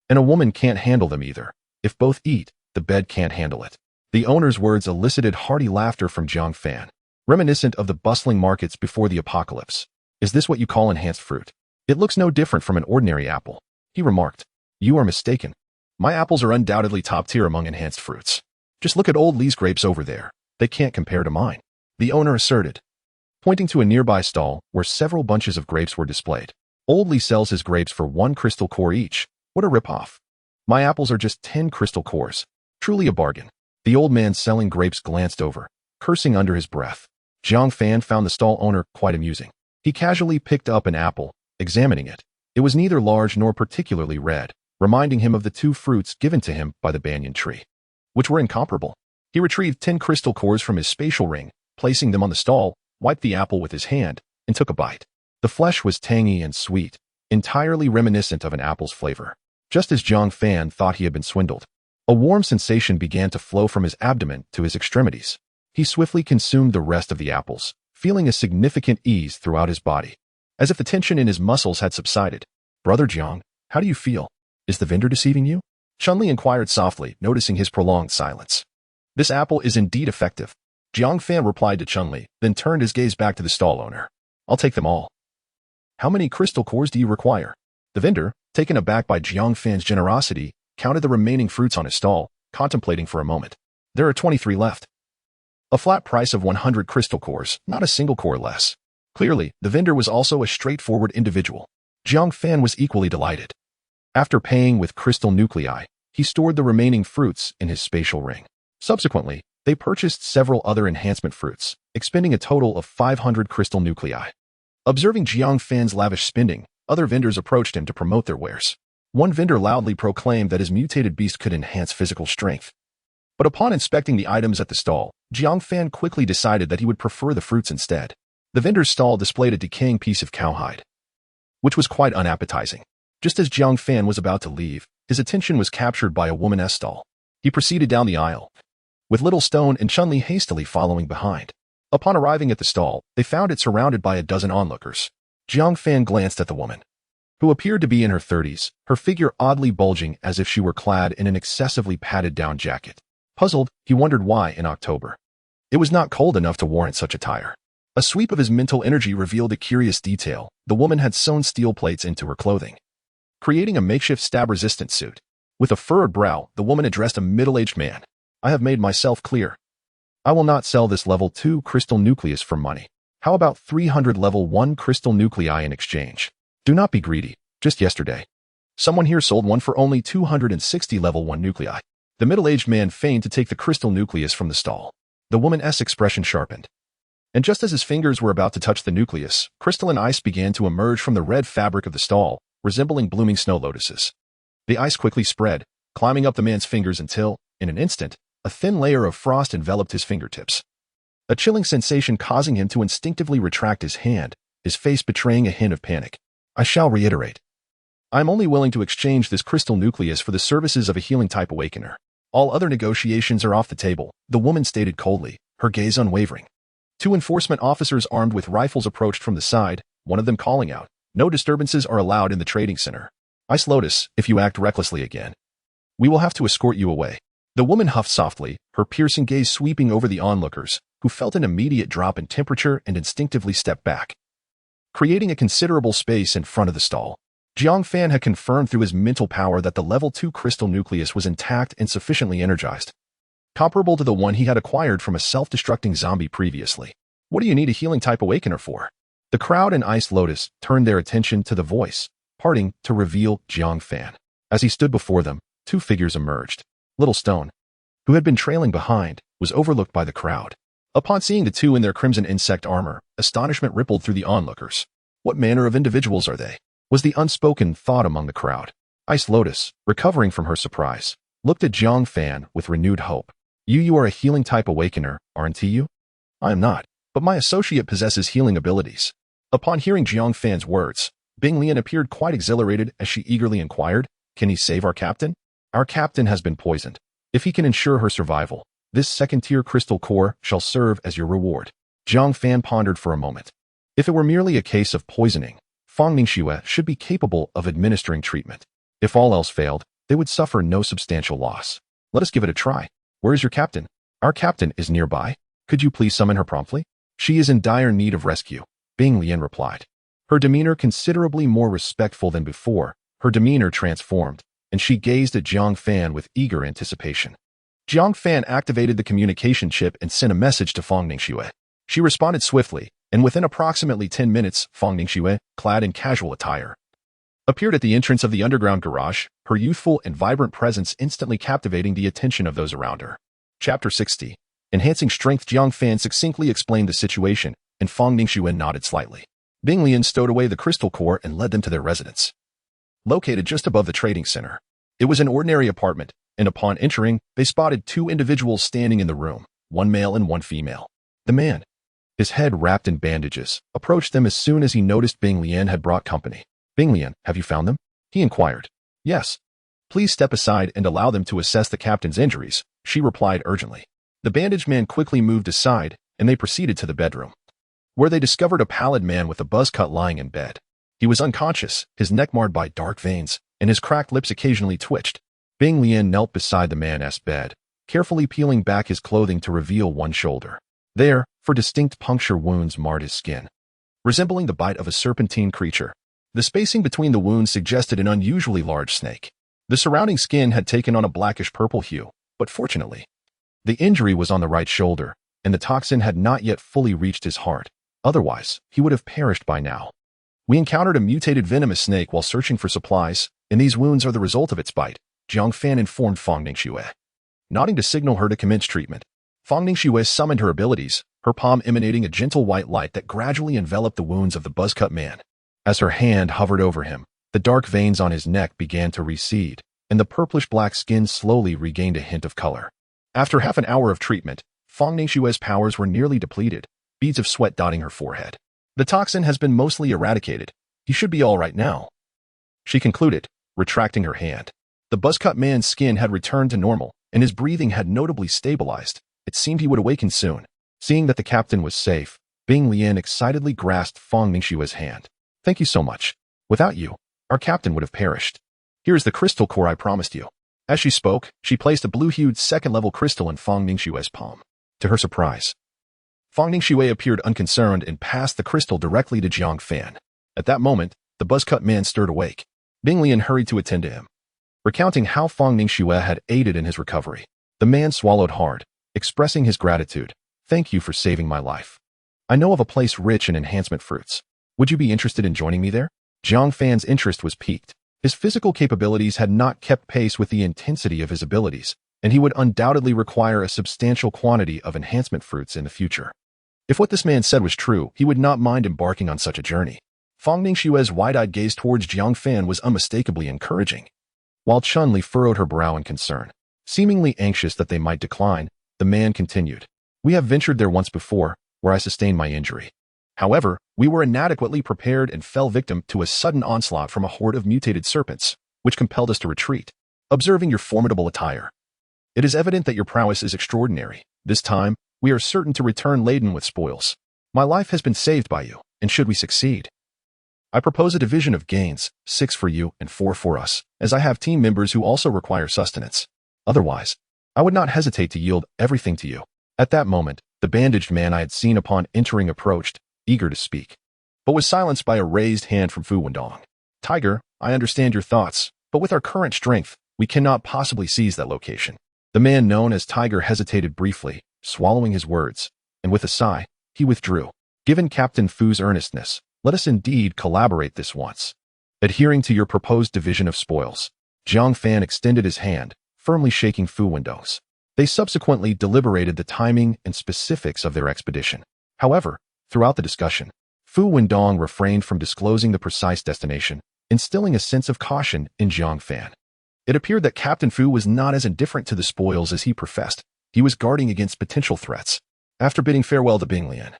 and a woman can't handle them either. If both eat, the bed can't handle it. The owner's words elicited hearty laughter from Jiang Fan, reminiscent of the bustling markets before the apocalypse. Is this what you call enhanced fruit? It looks no different from an ordinary apple, he remarked. You are mistaken. My apples are undoubtedly top tier among enhanced fruits. Just look at old Lee's grapes over there. They can't compare to mine, the owner asserted, pointing to a nearby stall where several bunches of grapes were displayed. Old Lee sells his grapes for 1 crystal core each. What a ripoff. My apples are just 10 crystal cores. Truly a bargain. The old man selling grapes glanced over, cursing under his breath. Jiang Fan found the stall owner quite amusing. He casually picked up an apple, examining it. It was neither large nor particularly red, reminding him of the 2 fruits given to him by the banyan tree, which were incomparable. He retrieved 10 crystal cores from his spatial ring, placing them on the stall, wiped the apple with his hand, and took a bite. The flesh was tangy and sweet, entirely reminiscent of an apple's flavor. Just as Jiang Fan thought he had been swindled, a warm sensation began to flow from his abdomen to his extremities. He swiftly consumed the rest of the apples, feeling a significant ease throughout his body, as if the tension in his muscles had subsided. "Brother Jiang, how do you feel? Is the vendor deceiving you?" Chunli inquired softly, noticing his prolonged silence. "This apple is indeed effective," Jiang Fan replied to Chunli, then turned his gaze back to the stall owner. "I'll take them all." "How many crystal cores do you require?" The vendor, taken aback by Jiang Fan's generosity, counted the remaining fruits on his stall, contemplating for a moment. "There are 23 left." A flat price of 100 crystal cores, not a single core less. Clearly, the vendor was also a straightforward individual. Jiang Fan was equally delighted. After paying with crystal nuclei, he stored the remaining fruits in his spatial ring. Subsequently, they purchased several other enhancement fruits, expending a total of 500 crystal nuclei. Observing Jiang Fan's lavish spending, other vendors approached him to promote their wares. One vendor loudly proclaimed that his mutated beast could enhance physical strength. But upon inspecting the items at the stall, Jiang Fan quickly decided that he would prefer the fruits instead. The vendor's stall displayed a decaying piece of cowhide, which was quite unappetizing. Just as Jiang Fan was about to leave, his attention was captured by a woman's stall. He proceeded down the aisle, with Little Stone and Chunli hastily following behind. Upon arriving at the stall, they found it surrounded by a dozen onlookers. Jiang Fan glanced at the woman, who appeared to be in her 30s, her figure oddly bulging as if she were clad in an excessively padded-down jacket. Puzzled, he wondered why in October it was not cold enough to warrant such attire. A sweep of his mental energy revealed a curious detail. The woman had sewn steel plates into her clothing, creating a makeshift stab-resistant suit. With a furrowed brow, the woman addressed a middle-aged man. "I have made myself clear. I will not sell this level 2 crystal nucleus for money. How about 300 level 1 crystal nuclei in exchange? Do not be greedy. Just yesterday, someone here sold one for only 260 level 1 nuclei." The middle-aged man feigned to take the crystal nucleus from the stall. The woman's expression sharpened, and just as his fingers were about to touch the nucleus, crystalline ice began to emerge from the red fabric of the stall, resembling blooming snow lotuses. The ice quickly spread, climbing up the man's fingers until, in an instant, a thin layer of frost enveloped his fingertips. A chilling sensation causing him to instinctively retract his hand, his face betraying a hint of panic. "I shall reiterate. I am only willing to exchange this crystal nucleus for the services of a healing-type awakener. All other negotiations are off the table," the woman stated coldly, her gaze unwavering. Two enforcement officers armed with rifles approached from the side, one of them calling out, "No disturbances are allowed in the trading center. Ice Lotus, if you act recklessly again, we will have to escort you away." The woman huffed softly, her piercing gaze sweeping over the onlookers, who felt an immediate drop in temperature and instinctively stepped back, creating a considerable space in front of the stall. Jiang Fan had confirmed through his mental power that the level 2 crystal nucleus was intact and sufficiently energized, comparable to the one he had acquired from a self-destructing zombie previously. "What do you need a healing-type awakener for?" The crowd and Ice Lotus turned their attention to the voice, parting to reveal Jiang Fan. As he stood before them, two figures emerged. Little Stone, who had been trailing behind, was overlooked by the crowd. Upon seeing the two in their crimson insect armor, astonishment rippled through the onlookers. "What manner of individuals are they?" was the unspoken thought among the crowd. Ice Lotus, recovering from her surprise, looked at Jiang Fan with renewed hope. You are a healing-type awakener, aren't you?" "I am not, but my associate possesses healing abilities." Upon hearing Jiang Fan's words, Bing Lian appeared quite exhilarated as she eagerly inquired, "Can he save our captain?" "Our captain has been poisoned. If he can ensure her survival, this second-tier crystal core shall serve as your reward." Jiang Fan pondered for a moment. If it were merely a case of poisoning, Fang Ningxue should be capable of administering treatment. If all else failed, they would suffer no substantial loss. "Let us give it a try. Where is your captain?" "Our captain is nearby. Could you please summon her promptly?" "She is in dire need of rescue," Bing Lian replied. Her demeanor considerably more respectful than before, her demeanor transformed, and she gazed at Jiang Fan with eager anticipation. Jiang Fan activated the communication chip and sent a message to Fang Ningxue. She responded swiftly, and within approximately 10 minutes, Fang Ningxue, clad in casual attire, appeared at the entrance of the underground garage, her youthful and vibrant presence instantly captivating the attention of those around her. Chapter 60. Enhancing Strength. Jiang Fan succinctly explained the situation, and Fang Ningxue nodded slightly. Bing Lian stowed away the crystal core and led them to their residence, located just above the trading center. It was an ordinary apartment, and upon entering, they spotted two individuals standing in the room, one male and one female. The man, his head wrapped in bandages, approached them as soon as he noticed Bing Lian had brought company. Binglian, have you found them? He inquired. Yes. Please step aside and allow them to assess the captain's injuries, she replied urgently. The bandaged man quickly moved aside, and they proceeded to the bedroom, where they discovered a pallid man with a buzz cut lying in bed. He was unconscious, his neck marred by dark veins, and his cracked lips occasionally twitched. Binglian knelt beside the man's bed, carefully peeling back his clothing to reveal one shoulder. There, for distinct puncture wounds marred his skin, resembling the bite of a serpentine creature. The spacing between the wounds suggested an unusually large snake. The surrounding skin had taken on a blackish-purple hue, but fortunately, the injury was on the right shoulder, and the toxin had not yet fully reached his heart. Otherwise, he would have perished by now. We encountered a mutated venomous snake while searching for supplies, and these wounds are the result of its bite, Jiang Fan informed Fang Ningxue. Nodding to signal her to commence treatment, Fang Ningxue summoned her abilities, her palm emanating a gentle white light that gradually enveloped the wounds of the buzz-cut man. As her hand hovered over him, the dark veins on his neck began to recede, and the purplish-black skin slowly regained a hint of color. After half an hour of treatment, Fang Ningxue's powers were nearly depleted, beads of sweat dotting her forehead. The toxin has been mostly eradicated. He should be all right now, she concluded, retracting her hand. The buzz-cut man's skin had returned to normal, and his breathing had notably stabilized. It seemed he would awaken soon. Seeing that the captain was safe, Binglian excitedly grasped Fang Ningxue's hand. Thank you so much. Without you, our captain would have perished. Here's the crystal core I promised you. As she spoke, she placed a blue-hued second-level crystal in Fang Ningxue's palm. To her surprise, Fang Ningxue appeared unconcerned and passed the crystal directly to Jiang Fan. At that moment, the buzz-cut man stirred awake. Binglian hurried to attend to him, recounting how Fang Ningxue had aided in his recovery. The man swallowed hard, expressing his gratitude. Thank you for saving my life. I know of a place rich in enhancement fruits. Would you be interested in joining me there? Jiang Fan's interest was piqued. His physical capabilities had not kept pace with the intensity of his abilities, and he would undoubtedly require a substantial quantity of enhancement fruits in the future. If what this man said was true, he would not mind embarking on such a journey. Fang Ningxue's wide-eyed gaze towards Jiang Fan was unmistakably encouraging. While Chun-Li furrowed her brow in concern, seemingly anxious that they might decline, the man continued. We have ventured there once before, where I sustained my injury. However, we were inadequately prepared and fell victim to a sudden onslaught from a horde of mutated serpents, which compelled us to retreat. Observing your formidable attire, it is evident that your prowess is extraordinary. This time, we are certain to return laden with spoils. My life has been saved by you, and should we succeed, I propose a division of gains, 6 for you and 4 for us, as I have team members who also require sustenance. Otherwise, I would not hesitate to yield everything to you. At that moment, the bandaged man I had seen upon entering approached, eager to speak, but was silenced by a raised hand from Fu Wendong. Tiger, I understand your thoughts, but with our current strength, we cannot possibly seize that location. The man known as Tiger hesitated briefly, swallowing his words, and with a sigh, he withdrew. Given Captain Fu's earnestness, let us indeed collaborate this once. Adhering to your proposed division of spoils, Jiang Fan extended his hand, firmly shaking Fu Wendong's. They subsequently deliberated the timing and specifics of their expedition. However, throughout the discussion, Fu Wendong refrained from disclosing the precise destination, instilling a sense of caution in Jiang Fan. It appeared that Captain Fu was not as indifferent to the spoils as he professed. He was guarding against potential threats. After bidding farewell to Binglian,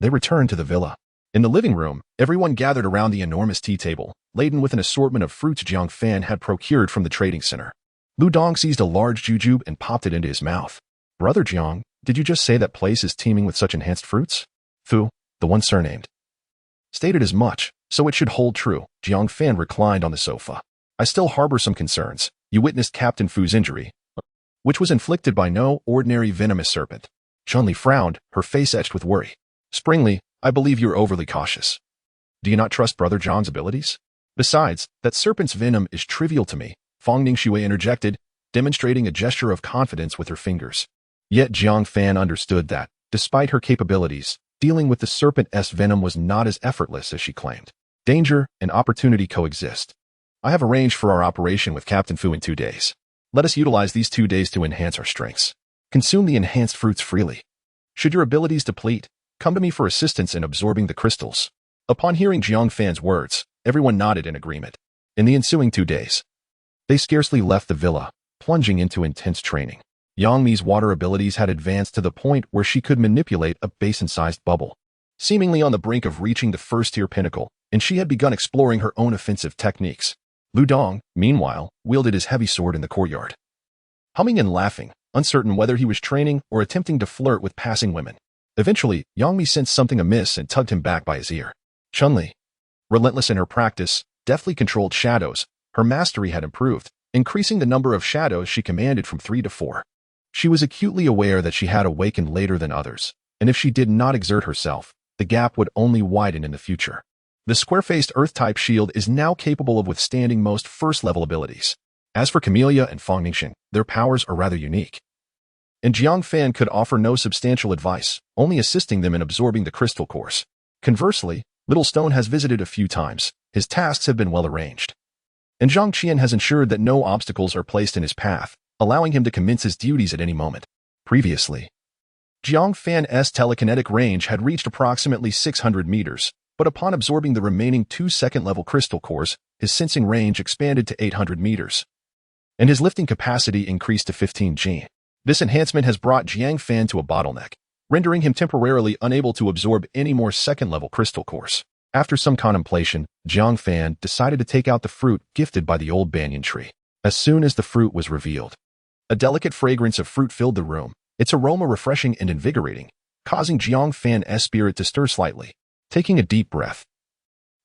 they returned to the villa. In the living room, everyone gathered around the enormous tea table, laden with an assortment of fruits Jiang Fan had procured from the trading center. Lu Dong seized a large jujube and popped it into his mouth. Brother Jiang, did you just say that place is teeming with such enhanced fruits? Fu, the one surnamed, stated as much, so it should hold true. Jiang Fan reclined on the sofa. I still harbor some concerns. You witnessed Captain Fu's injury, which was inflicted by no ordinary venomous serpent. Chun-Li frowned, her face etched with worry. Springly, I believe you're overly cautious. Do you not trust Brother Jiang's abilities? Besides, that serpent's venom is trivial to me, Fang Ningxue interjected, demonstrating a gesture of confidence with her fingers. Yet Jiang Fan understood that, despite her capabilities, dealing with the serpent's venom was not as effortless as she claimed. Danger and opportunity coexist. I have arranged for our operation with Captain Fu in 2 days. Let us utilize these 2 days to enhance our strengths. Consume the enhanced fruits freely. Should your abilities deplete, come to me for assistance in absorbing the crystals. Upon hearing Jiang Fan's words, everyone nodded in agreement. In the ensuing 2 days, they scarcely left the villa, plunging into intense training. Yang Mi's water abilities had advanced to the point where she could manipulate a basin-sized bubble. Seemingly on the brink of reaching the first-tier pinnacle, and she had begun exploring her own offensive techniques. Lu Dong, meanwhile, wielded his heavy sword in the courtyard, humming and laughing, uncertain whether he was training or attempting to flirt with passing women. Eventually, Yang Mi sensed something amiss and tugged him back by his ear. Chun-Li, relentless in her practice, deftly controlled shadows. Her mastery had improved, increasing the number of shadows she commanded from 3 to 4. She was acutely aware that she had awakened later than others, and if she did not exert herself, the gap would only widen in the future. The square-faced Earth-type shield is now capable of withstanding most first-level abilities. As for Camellia and Fang Ningxing, their powers are rather unique. And Jiang Fan could offer no substantial advice, only assisting them in absorbing the crystal cores. Conversely, Little Stone has visited a few times. His tasks have been well arranged. And Zhang Qian has ensured that no obstacles are placed in his path, allowing him to commence his duties at any moment. Previously, Jiang Fan's telekinetic range had reached approximately 600 meters, but upon absorbing the remaining 2 second-level crystal cores, his sensing range expanded to 800 meters, and his lifting capacity increased to 15 G. This enhancement has brought Jiang Fan to a bottleneck, rendering him temporarily unable to absorb any more second-level crystal cores. After some contemplation, Jiang Fan decided to take out the fruit gifted by the old banyan tree. As soon as the fruit was revealed, a delicate fragrance of fruit filled the room, its aroma refreshing and invigorating, causing Jiang Fan's spirit to stir slightly. Taking a deep breath,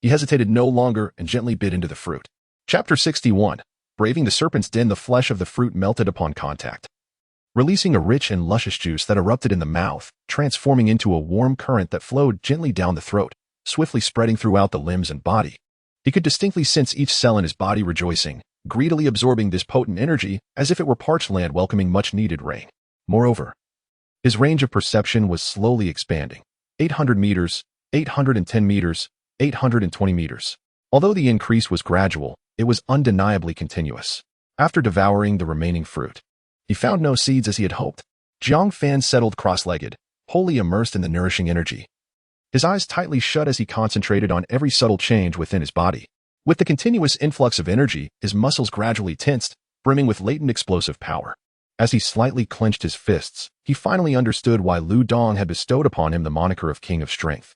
he hesitated no longer and gently bit into the fruit. Chapter 61. Braving the serpent's den. The flesh of the fruit melted upon contact, releasing a rich and luscious juice that erupted in the mouth, transforming into a warm current that flowed gently down the throat, swiftly spreading throughout the limbs and body. He could distinctly sense each cell in his body rejoicing, greedily absorbing this potent energy as if it were parched land welcoming much-needed rain. Moreover, his range of perception was slowly expanding. 800 meters, 810 meters, 820 meters. Although the increase was gradual, it was undeniably continuous. After devouring the remaining fruit, he found no seeds as he had hoped. Jiang Fan settled cross-legged, wholly immersed in the nourishing energy. His eyes tightly shut as he concentrated on every subtle change within his body. With the continuous influx of energy, his muscles gradually tensed, brimming with latent explosive power. As he slightly clenched his fists, he finally understood why Lu Dong had bestowed upon him the moniker of King of Strength.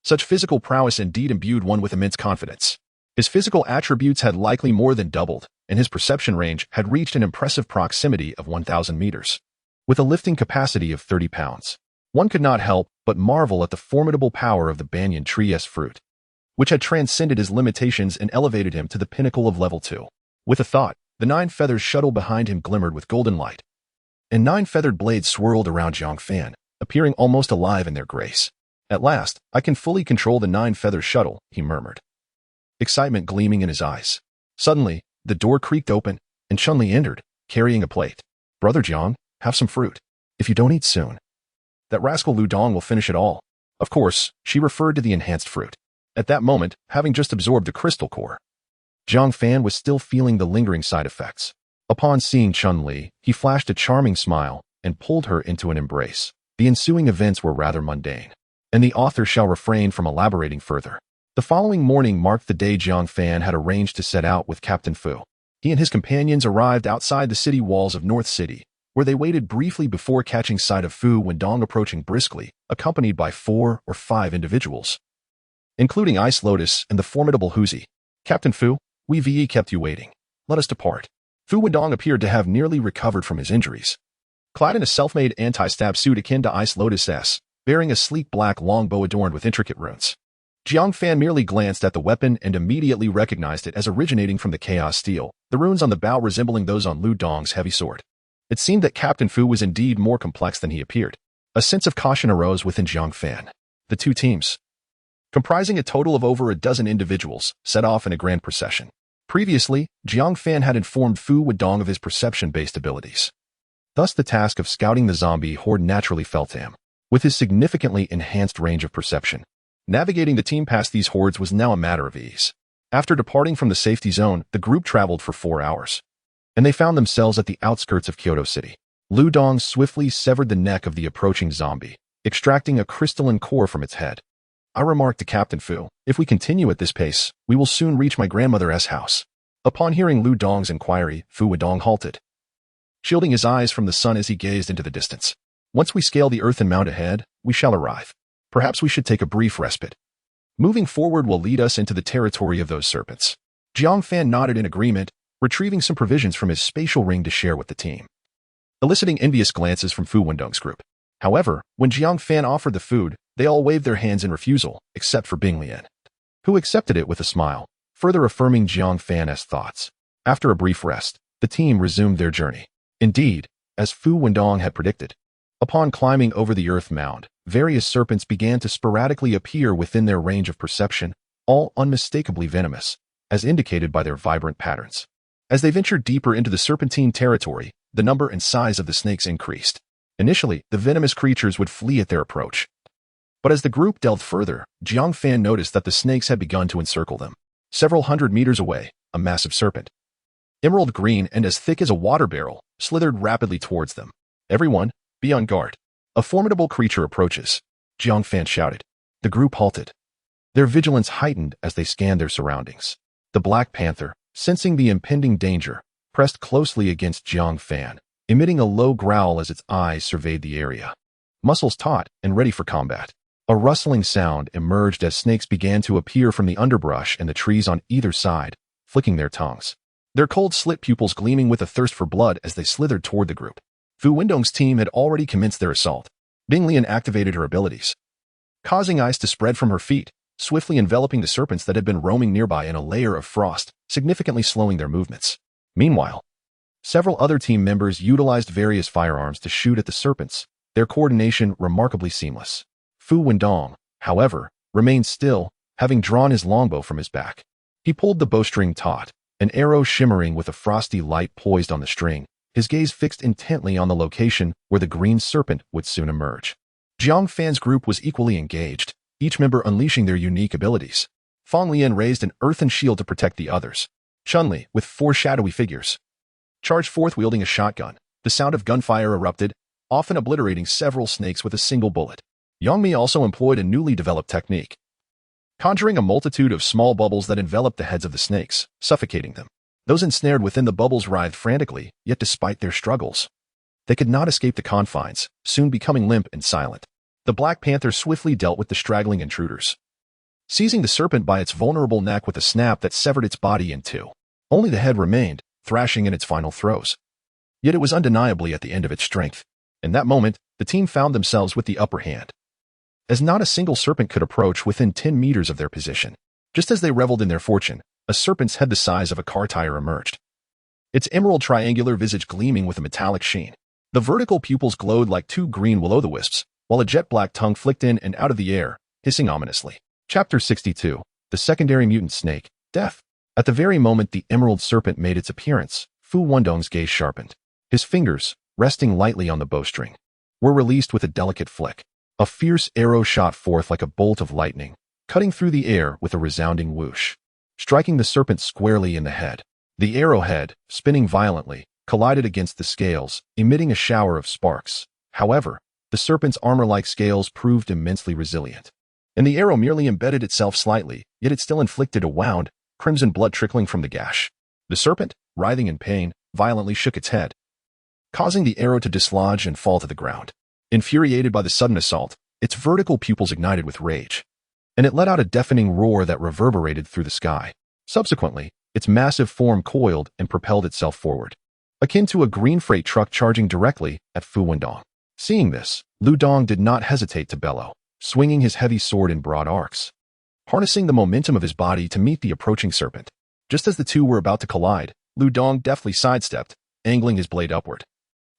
Such physical prowess indeed imbued one with immense confidence. His physical attributes had likely more than doubled, and his perception range had reached an impressive proximity of 1,000 meters. With a lifting capacity of 30 pounds, one could not help but marvel at the formidable power of the banyan tree's fruit, which had transcended his limitations and elevated him to the pinnacle of level 2. With a thought, the 9-feathered shuttle behind him glimmered with golden light, and 9 feathered blades swirled around Jiang Fan, appearing almost alive in their grace. At last, I can fully control the 9-feather shuttle, he murmured, excitement gleaming in his eyes. Suddenly, the door creaked open, and Chun-Li entered, carrying a plate. Brother Jiang, have some fruit. If you don't eat soon, that rascal Lu Dong will finish it all. Of course, she referred to the enhanced fruit. At that moment, having just absorbed the crystal core, Jiang Fan was still feeling the lingering side effects. Upon seeing Chun-Li, he flashed a charming smile and pulled her into an embrace. The ensuing events were rather mundane, and the author shall refrain from elaborating further. The following morning marked the day Jiang Fan had arranged to set out with Captain Fu. He and his companions arrived outside the city walls of North City, where they waited briefly before catching sight of Fu Wendong approaching briskly, accompanied by 4 or 5 individuals, including Ice Lotus and the formidable Huzi. Captain Fu, we've kept you waiting. Let us depart. Fu Wendong appeared to have nearly recovered from his injuries. Clad in a self-made anti-stab suit akin to Ice Lotus', bearing a sleek black longbow adorned with intricate runes, Jiang Fan merely glanced at the weapon and immediately recognized it as originating from the Chaos Steel, the runes on the bow resembling those on Lu Dong's heavy sword. It seemed that Captain Fu was indeed more complex than he appeared. A sense of caution arose within Jiang Fan. The 2 teams, comprising a total of over a dozen individuals, set off in a grand procession. Previously, Jiang Fan had informed Fu Wendong of his perception-based abilities. Thus the task of scouting the zombie horde naturally fell to him. With his significantly enhanced range of perception, navigating the team past these hordes was now a matter of ease. After departing from the safety zone, the group traveled for 4 hours, and they found themselves at the outskirts of Kyoto City. Lu Dong swiftly severed the neck of the approaching zombie, extracting a crystalline core from its head. I remarked to Captain Fu, if we continue at this pace, we will soon reach my grandmother's house. Upon hearing Lu Dong's inquiry, Fu Wendong halted, shielding his eyes from the sun as he gazed into the distance. Once we scale the earthen mount ahead, we shall arrive. Perhaps we should take a brief respite. Moving forward will lead us into the territory of those serpents. Jiang Fan nodded in agreement, retrieving some provisions from his spatial ring to share with the team, eliciting envious glances from Fu Wendong's group. However, when Jiang Fan offered the food, they all waved their hands in refusal, except for Bing Lian, who accepted it with a smile, further affirming Jiang Fan's thoughts. After a brief rest, the team resumed their journey. Indeed, as Fu Wendong had predicted, upon climbing over the earth mound, various serpents began to sporadically appear within their range of perception, all unmistakably venomous, as indicated by their vibrant patterns. As they ventured deeper into the serpentine territory, the number and size of the snakes increased. Initially, the venomous creatures would flee at their approach. But as the group delved further, Jiang Fan noticed that the snakes had begun to encircle them. Several hundred meters away, a massive serpent, emerald green and as thick as a water barrel, slithered rapidly towards them. "Everyone, be on guard. A formidable creature approaches," Jiang Fan shouted. The group halted, their vigilance heightened as they scanned their surroundings. The Black Panther, sensing the impending danger, pressed closely against Jiang Fan, emitting a low growl as its eyes surveyed the area. Muscles taut and ready for combat. A rustling sound emerged as snakes began to appear from the underbrush and the trees on either side, flicking their tongues, their cold slit pupils gleaming with a thirst for blood as they slithered toward the group. Fu Wendong's team had already commenced their assault. Bing Lian activated her abilities, causing ice to spread from her feet, swiftly enveloping the serpents that had been roaming nearby in a layer of frost, significantly slowing their movements. Meanwhile, several other team members utilized various firearms to shoot at the serpents, their coordination remarkably seamless. Fu Wendong, however, remained still, having drawn his longbow from his back. He pulled the bowstring taut, an arrow shimmering with a frosty light poised on the string, his gaze fixed intently on the location where the green serpent would soon emerge. Jiang Fan's group was equally engaged, each member unleashing their unique abilities. Fang Lian raised an earthen shield to protect the others. Chun-Li, with four shadowy figures, charged forth wielding a shotgun. The sound of gunfire erupted, often obliterating several snakes with a single bullet. Yang Mi also employed a newly developed technique, conjuring a multitude of small bubbles that enveloped the heads of the snakes, suffocating them. Those ensnared within the bubbles writhed frantically, yet despite their struggles, they could not escape the confines, soon becoming limp and silent. The Black Panther swiftly dealt with the straggling intruders, seizing the serpent by its vulnerable neck with a snap that severed its body in two. Only the head remained, thrashing in its final throes. Yet it was undeniably at the end of its strength. In that moment, the team found themselves with the upper hand, as not a single serpent could approach within 10 meters of their position. Just as they reveled in their fortune, a serpent's head the size of a car tire emerged, its emerald triangular visage gleaming with a metallic sheen. The vertical pupils glowed like two green will-o'-the-wisps, while a jet-black tongue flicked in and out of the air, hissing ominously. Chapter 62. The Secondary Mutant Snake, Death. At the very moment the emerald serpent made its appearance, Fu Wendong's gaze sharpened. His fingers, resting lightly on the bowstring, were released with a delicate flick. A fierce arrow shot forth like a bolt of lightning, cutting through the air with a resounding whoosh, striking the serpent squarely in the head. The arrowhead, spinning violently, collided against the scales, emitting a shower of sparks. However, the serpent's armor-like scales proved immensely resilient, and the arrow merely embedded itself slightly, yet it still inflicted a wound, crimson blood trickling from the gash. The serpent, writhing in pain, violently shook its head, causing the arrow to dislodge and fall to the ground. Infuriated by the sudden assault, its vertical pupils ignited with rage, and it let out a deafening roar that reverberated through the sky. Subsequently, its massive form coiled and propelled itself forward, akin to a green freight truck charging directly at Fu Wendong. Seeing this, Lu Dong did not hesitate to bellow, swinging his heavy sword in broad arcs, harnessing the momentum of his body to meet the approaching serpent. Just as the two were about to collide, Lu Dong deftly sidestepped, angling his blade upward,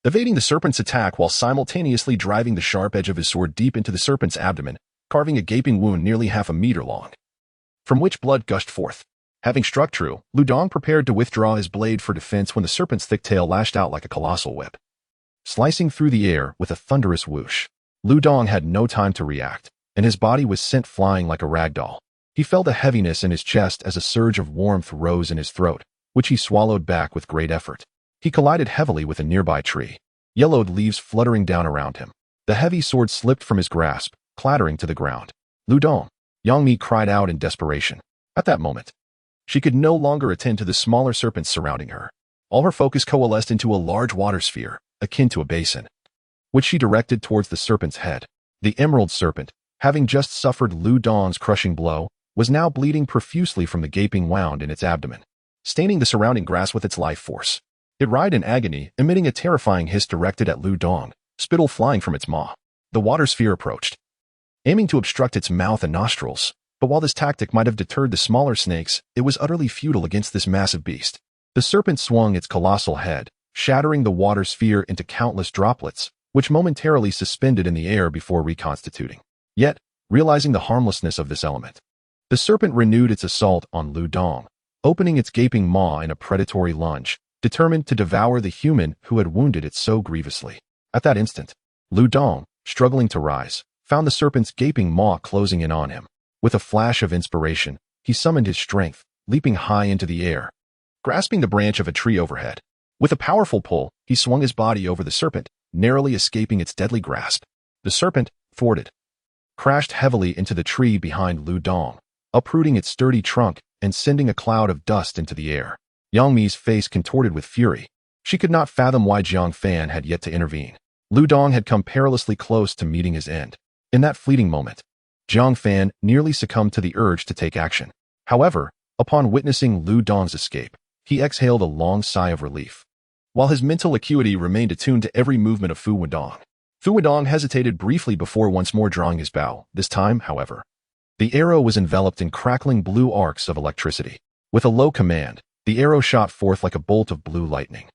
evading the serpent's attack while simultaneously driving the sharp edge of his sword deep into the serpent's abdomen, carving a gaping wound nearly half a meter long, from which blood gushed forth. Having struck true, Lu Dong prepared to withdraw his blade for defense when the serpent's thick tail lashed out like a colossal whip, slicing through the air with a thunderous whoosh. Lu Dong had no time to react, and his body was sent flying like a rag doll. He felt a heaviness in his chest as a surge of warmth rose in his throat, which he swallowed back with great effort. He collided heavily with a nearby tree, yellowed leaves fluttering down around him. The heavy sword slipped from his grasp, clattering to the ground. Lu Dong, Yang Mi cried out in desperation. At that moment, she could no longer attend to the smaller serpents surrounding her. All her focus coalesced into a large water sphere, akin to a basin, which she directed towards the serpent's head. The emerald serpent, having just suffered Lu Dong's crushing blow, was now bleeding profusely from the gaping wound in its abdomen, staining the surrounding grass with its life force. It writhed in agony, emitting a terrifying hiss directed at Lu Dong, spittle flying from its maw. The water sphere approached, aiming to obstruct its mouth and nostrils. But while this tactic might have deterred the smaller snakes, it was utterly futile against this massive beast. The serpent swung its colossal head, shattering the water sphere into countless droplets, which momentarily suspended in the air before reconstituting. Yet, realizing the harmlessness of this element, the serpent renewed its assault on Lu Dong, opening its gaping maw in a predatory lunge, determined to devour the human who had wounded it so grievously. At that instant, Lu Dong, struggling to rise, found the serpent's gaping maw closing in on him. With a flash of inspiration, he summoned his strength, leaping high into the air, grasping the branch of a tree overhead. With a powerful pull, he swung his body over the serpent, narrowly escaping its deadly grasp. The serpent, thwarted, crashed heavily into the tree behind Lu Dong, uprooting its sturdy trunk and sending a cloud of dust into the air. Yang Mi's face contorted with fury. She could not fathom why Jiang Fan had yet to intervene. Lu Dong had come perilously close to meeting his end. In that fleeting moment, Jiang Fan nearly succumbed to the urge to take action. However, upon witnessing Lu Dong's escape, he exhaled a long sigh of relief. While his mental acuity remained attuned to every movement of Fu Wendong, Fu Wendong hesitated briefly before once more drawing his bow. This time, however, the arrow was enveloped in crackling blue arcs of electricity. With a low command, the arrow shot forth like a bolt of blue lightning,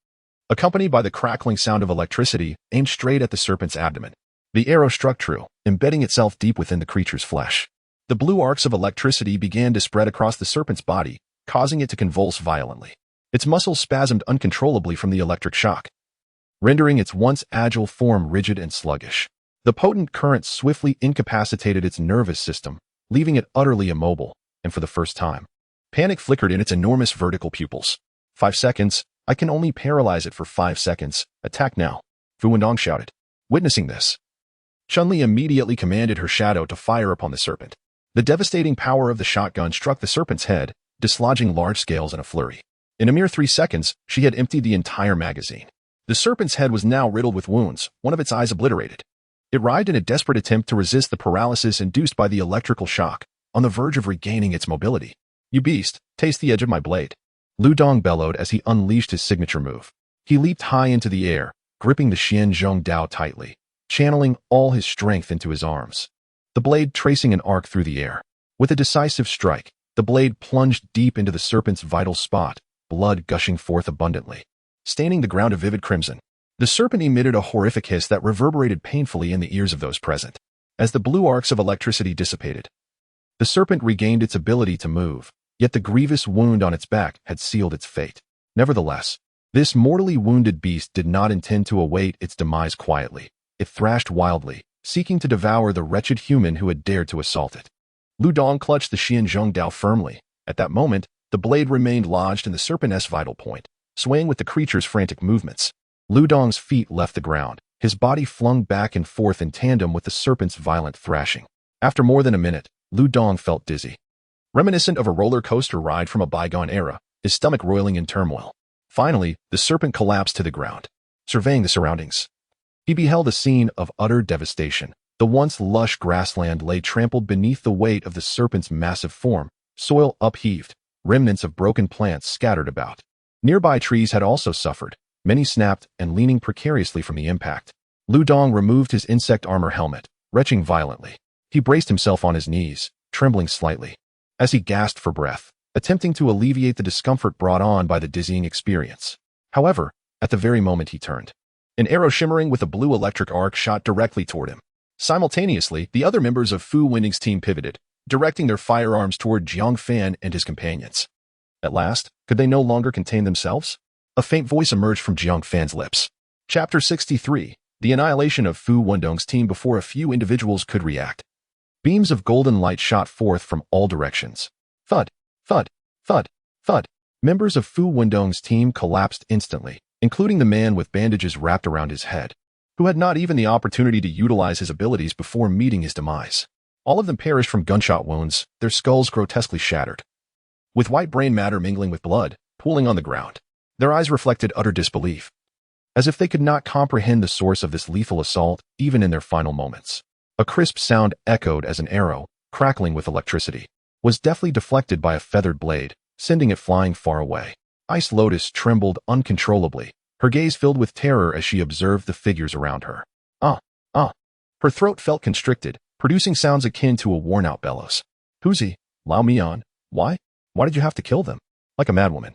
accompanied by the crackling sound of electricity aimed straight at the serpent's abdomen. The arrow struck true, embedding itself deep within the creature's flesh. The blue arcs of electricity began to spread across the serpent's body, causing it to convulse violently. Its muscles spasmed uncontrollably from the electric shock, rendering its once agile form rigid and sluggish. The potent current swiftly incapacitated its nervous system, leaving it utterly immobile, and for the first time, panic flickered in its enormous vertical pupils. 5 seconds. I can only paralyze it for 5 seconds. Attack now, Fu Wendong shouted. Witnessing this, Chun-Li immediately commanded her shadow to fire upon the serpent. The devastating power of the shotgun struck the serpent's head, dislodging large scales in a flurry. In a mere 3 seconds, she had emptied the entire magazine. The serpent's head was now riddled with wounds, one of its eyes obliterated. It writhed in a desperate attempt to resist the paralysis induced by the electrical shock, on the verge of regaining its mobility. You beast, taste the edge of my blade, Lu Dong bellowed as he unleashed his signature move. He leaped high into the air, gripping the Xian Zhong Dao tightly, channeling all his strength into his arms, the blade tracing an arc through the air. With a decisive strike, the blade plunged deep into the serpent's vital spot, blood gushing forth abundantly, staining the ground a vivid crimson. The serpent emitted a horrific hiss that reverberated painfully in the ears of those present. As the blue arcs of electricity dissipated, the serpent regained its ability to move, yet the grievous wound on its back had sealed its fate. Nevertheless, this mortally wounded beast did not intend to await its demise quietly. It thrashed wildly, seeking to devour the wretched human who had dared to assault it. Lu Dong clutched the Xian Zhong Dao firmly. At that moment, the blade remained lodged in the serpent's vital point, swaying with the creature's frantic movements. Lu Dong's feet left the ground, his body flung back and forth in tandem with the serpent's violent thrashing. After more than a minute, Lu Dong felt dizzy, reminiscent of a roller coaster ride from a bygone era, his stomach roiling in turmoil. Finally, the serpent collapsed to the ground. Surveying the surroundings, he beheld a scene of utter devastation. The once lush grassland lay trampled beneath the weight of the serpent's massive form, soil upheaved, remnants of broken plants scattered about. Nearby trees had also suffered, many snapped and leaning precariously from the impact. Lu Dong removed his insect armor helmet, retching violently. He braced himself on his knees, trembling slightly, as he gasped for breath, attempting to alleviate the discomfort brought on by the dizzying experience. However, at the very moment he turned, an arrow shimmering with a blue electric arc shot directly toward him. Simultaneously, the other members of Fu Wending's team pivoted, directing their firearms toward Jiang Fan and his companions. At last, could they no longer contain themselves? A faint voice emerged from Jiang Fan's lips. Chapter 63. The annihilation of Fu Wendong's team before a few individuals could react. Beams of golden light shot forth from all directions. Thud, thud, thud, thud. Members of Fu Wendong's team collapsed instantly, including the man with bandages wrapped around his head, who had not even the opportunity to utilize his abilities before meeting his demise. All of them perished from gunshot wounds, their skulls grotesquely shattered, with white brain matter mingling with blood, pooling on the ground. Their eyes reflected utter disbelief, as if they could not comprehend the source of this lethal assault even in their final moments. A crisp sound echoed as an arrow, crackling with electricity, was deftly deflected by a feathered blade, sending it flying far away. Ice Lotus trembled uncontrollably, her gaze filled with terror as she observed the figures around her. Ah, ah. Her throat felt constricted, producing sounds akin to a worn-out bellows. Who's he? Lao Mian? Why? Why did you have to kill them? Like a madwoman.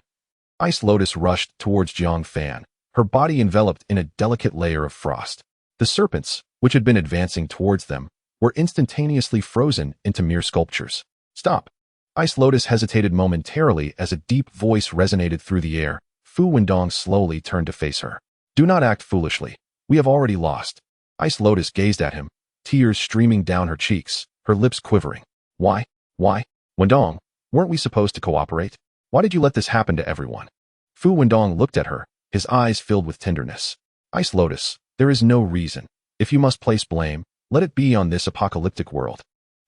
Ice Lotus rushed towards Jiang Fan, her body enveloped in a delicate layer of frost. The serpents, which had been advancing towards them, were instantaneously frozen into mere sculptures. Stop! Ice Lotus hesitated momentarily as a deep voice resonated through the air. Fu Wendong slowly turned to face her. Do not act foolishly. We have already lost. Ice Lotus gazed at him, tears streaming down her cheeks, her lips quivering. Why? Why? Wendong, weren't we supposed to cooperate? Why did you let this happen to everyone? Fu Wendong looked at her, his eyes filled with tenderness. Ice Lotus, there is no reason. If you must place blame, let it be on this apocalyptic world.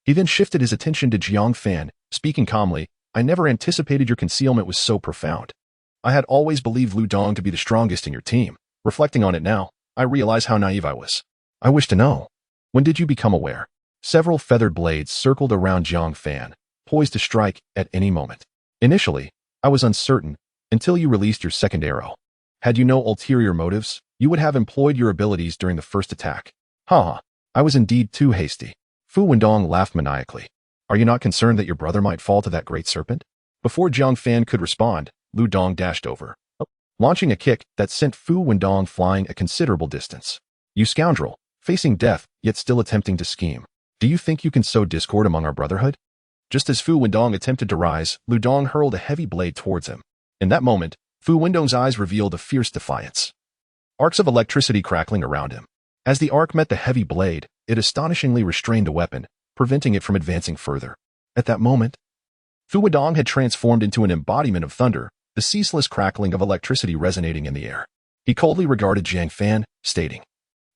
He then shifted his attention to Jiang Fan, speaking calmly. I never anticipated your concealment was so profound. I had always believed Lu Dong to be the strongest in your team. Reflecting on it now, I realize how naive I was. I wish to know. When did you become aware? Several feathered blades circled around Jiang Fan, poised to strike at any moment. Initially, I was uncertain, until you released your second arrow. Had you no ulterior motives, you would have employed your abilities during the first attack. Ha! I was indeed too hasty. Fu Wendong laughed maniacally. Are you not concerned that your brother might fall to that great serpent? Before Jiang Fan could respond, Lu Dong dashed over, launching a kick that sent Fu Wendong flying a considerable distance. You scoundrel, facing death, yet still attempting to scheme. Do you think you can sow discord among our brotherhood? Just as Fu Wendong attempted to rise, Lu Dong hurled a heavy blade towards him. In that moment, Fu Wendong's eyes revealed a fierce defiance. Arcs of electricity crackling around him. As the arc met the heavy blade, it astonishingly restrained the weapon, preventing it from advancing further. At that moment, Fu Wendong had transformed into an embodiment of thunder, the ceaseless crackling of electricity resonating in the air. He coldly regarded Jiang Fan, stating,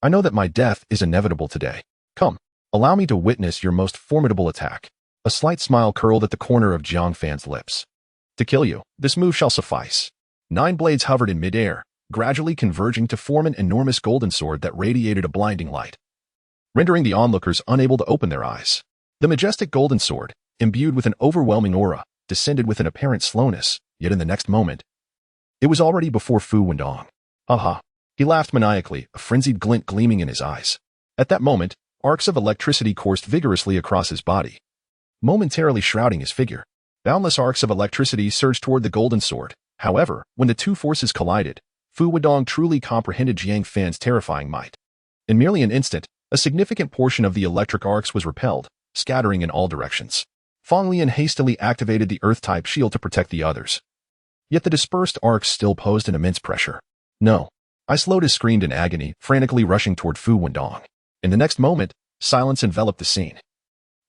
I know that my death is inevitable today. Come, allow me to witness your most formidable attack. A slight smile curled at the corner of Jiang Fan's lips. To kill you, this move shall suffice. 9 blades hovered in midair, gradually converging to form an enormous golden sword that radiated a blinding light, rendering the onlookers unable to open their eyes. The majestic golden sword, imbued with an overwhelming aura, descended with an apparent slowness, yet in the next moment, it was already before Fu Wendong. Ha! He laughed maniacally, a frenzied glint gleaming in his eyes. At that moment, arcs of electricity coursed vigorously across his body, momentarily shrouding his figure. Boundless arcs of electricity surged toward the golden sword. However, when the two forces collided, Fu Wendong truly comprehended Jiang Fan's terrifying might. In merely an instant, a significant portion of the electric arcs was repelled, scattering in all directions. Feng Lian hastily activated the Earth-type shield to protect the others. Yet the dispersed arcs still posed an immense pressure. No. Ice Lotus screamed in agony, frantically rushing toward Fu Wendong. In the next moment, silence enveloped the scene.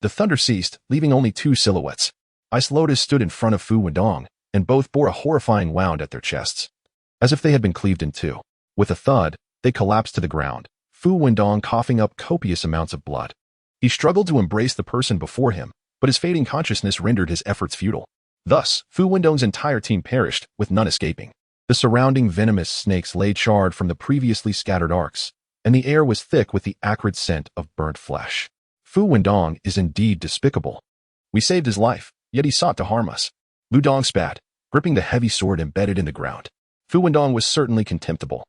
The thunder ceased, leaving only 2 silhouettes. Ice Lotus stood in front of Fu Wendong, and both bore a horrifying wound at their chests, as if they had been cleaved in two. With a thud, they collapsed to the ground, Fu Wendong coughing up copious amounts of blood. He struggled to embrace the person before him, but his fading consciousness rendered his efforts futile. Thus, Fu Wendong's entire team perished, with none escaping. The surrounding venomous snakes lay charred from the previously scattered arcs, and the air was thick with the acrid scent of burnt flesh. Fu Wendong is indeed despicable. We saved his life, yet he sought to harm us. Lu Dong spat, gripping the heavy sword embedded in the ground. Fu Wendong was certainly contemptible.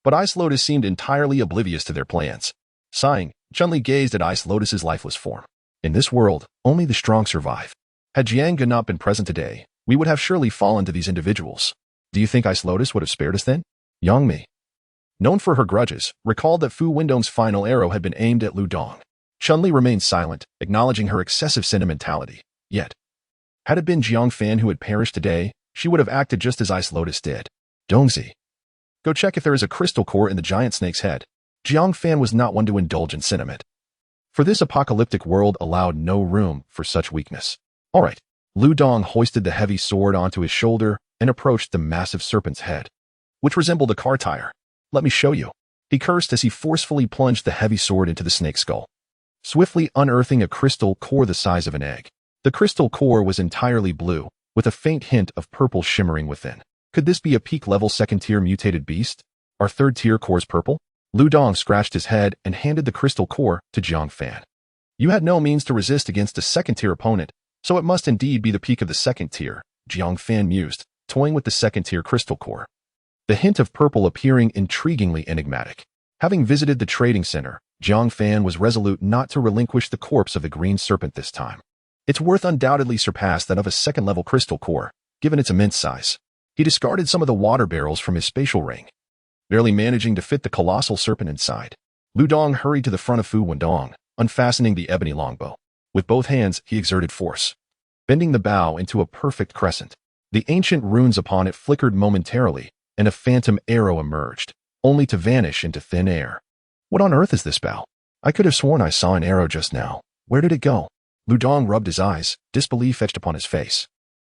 But Ice Lotus seemed entirely oblivious to their plans. Sighing, Chun-Li gazed at Ice Lotus's lifeless form. In this world, only the strong survive. Had Jiang Fan not been present today, we would have surely fallen to these individuals. Do you think Ice Lotus would have spared us then? Yang Mi, known for her grudges, recalled that Fu Wendong's final arrow had been aimed at Lu Dong. Chun-Li remained silent, acknowledging her excessive sentimentality. Yet, had it been Jiang Fan who had perished today, she would have acted just as Ice Lotus did. Dongzi, go check if there is a crystal core in the giant snake's head. Jiang Fan was not one to indulge in sentiment, for this apocalyptic world allowed no room for such weakness. All right. Lu Dong hoisted the heavy sword onto his shoulder and approached the massive serpent's head, which resembled a car tire. Let me show you. He cursed as he forcefully plunged the heavy sword into the snake's skull, swiftly unearthing a crystal core the size of an egg. The crystal core was entirely blue, with a faint hint of purple shimmering within. Could this be a peak-level second-tier mutated beast? Are third-tier cores purple? Lu Dong scratched his head and handed the crystal core to Jiang Fan. You had no means to resist against a second-tier opponent, so it must indeed be the peak of the second tier, Jiang Fan mused, toying with the second-tier crystal core. The hint of purple appearing intriguingly enigmatic. Having visited the trading center, Jiang Fan was resolute not to relinquish the corpse of the green serpent this time. Its worth undoubtedly surpassed that of a second-level crystal core, given its immense size. He discarded some of the water barrels from his spatial ring, barely managing to fit the colossal serpent inside. Lu Dong hurried to the front of Fu Wendong, unfastening the ebony longbow. With both hands, he exerted force, bending the bow into a perfect crescent. The ancient runes upon it flickered momentarily, and a phantom arrow emerged, only to vanish into thin air. What on earth is this bow? I could have sworn I saw an arrow just now. Where did it go? Lu Dong rubbed his eyes, disbelief etched upon his face.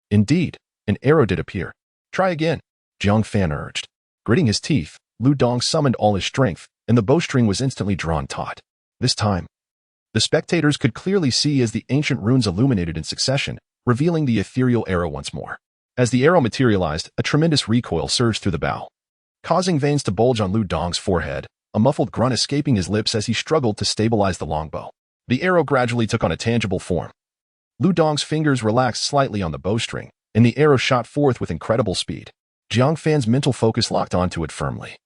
Indeed, an arrow did appear. Try again, Jiang Fan urged. Gritting his teeth, Lu Dong summoned all his strength, and the bowstring was instantly drawn taut. This time, the spectators could clearly see as the ancient runes illuminated in succession, revealing the ethereal arrow once more. As the arrow materialized, a tremendous recoil surged through the bow, causing veins to bulge on Lu Dong's forehead, a muffled grunt escaping his lips as he struggled to stabilize the longbow. The arrow gradually took on a tangible form. Lu Dong's fingers relaxed slightly on the bowstring, and the arrow shot forth with incredible speed. Jiang Fan's mental focus locked onto it firmly.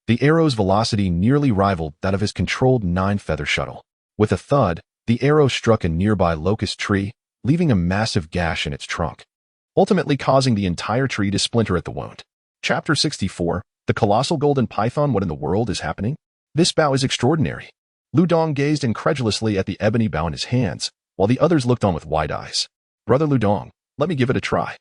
The arrow's velocity nearly rivaled that of his controlled 9-feather shuttle. With a thud, the arrow struck a nearby locust tree, leaving a massive gash in its trunk, ultimately causing the entire tree to splinter at the wound. Chapter 64, The Colossal Golden Python. What in the world is happening? This bow is extraordinary. Lu Dong gazed incredulously at the ebony bow in his hands, while the others looked on with wide eyes. Brother Lu Dong, let me give it a try,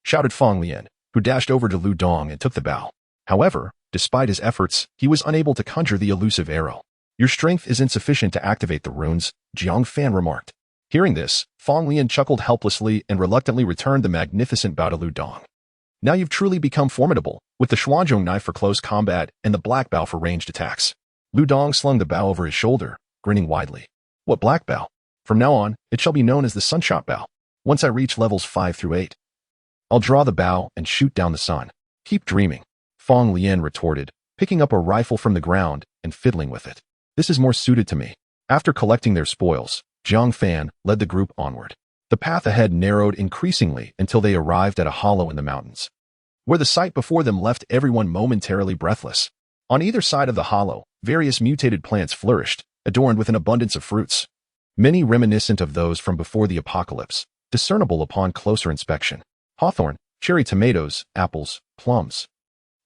shouted Fong Lian, who dashed over to Lu Dong and took the bow. However, despite his efforts, he was unable to conjure the elusive arrow. Your strength is insufficient to activate the runes, Jiang Fan remarked. Hearing this, Fong Lian chuckled helplessly and reluctantly returned the magnificent bow to Lu Dong. Now you've truly become formidable, with the Xuanzhong knife for close combat and the black bow for ranged attacks. Lu Dong slung the bow over his shoulder, grinning widely. What black bow? From now on, it shall be known as the Sunshot bow. Once I reach levels 5 through 8, I'll draw the bow and shoot down the sun. Keep dreaming, Fong Lian retorted, picking up a rifle from the ground and fiddling with it. This is more suited to me. After collecting their spoils, Jiang Fan led the group onward. The path ahead narrowed increasingly until they arrived at a hollow in the mountains, where the sight before them left everyone momentarily breathless. On either side of the hollow, various mutated plants flourished, adorned with an abundance of fruits, many reminiscent of those from before the apocalypse, discernible upon closer inspection. Hawthorn, cherry tomatoes, apples, plums.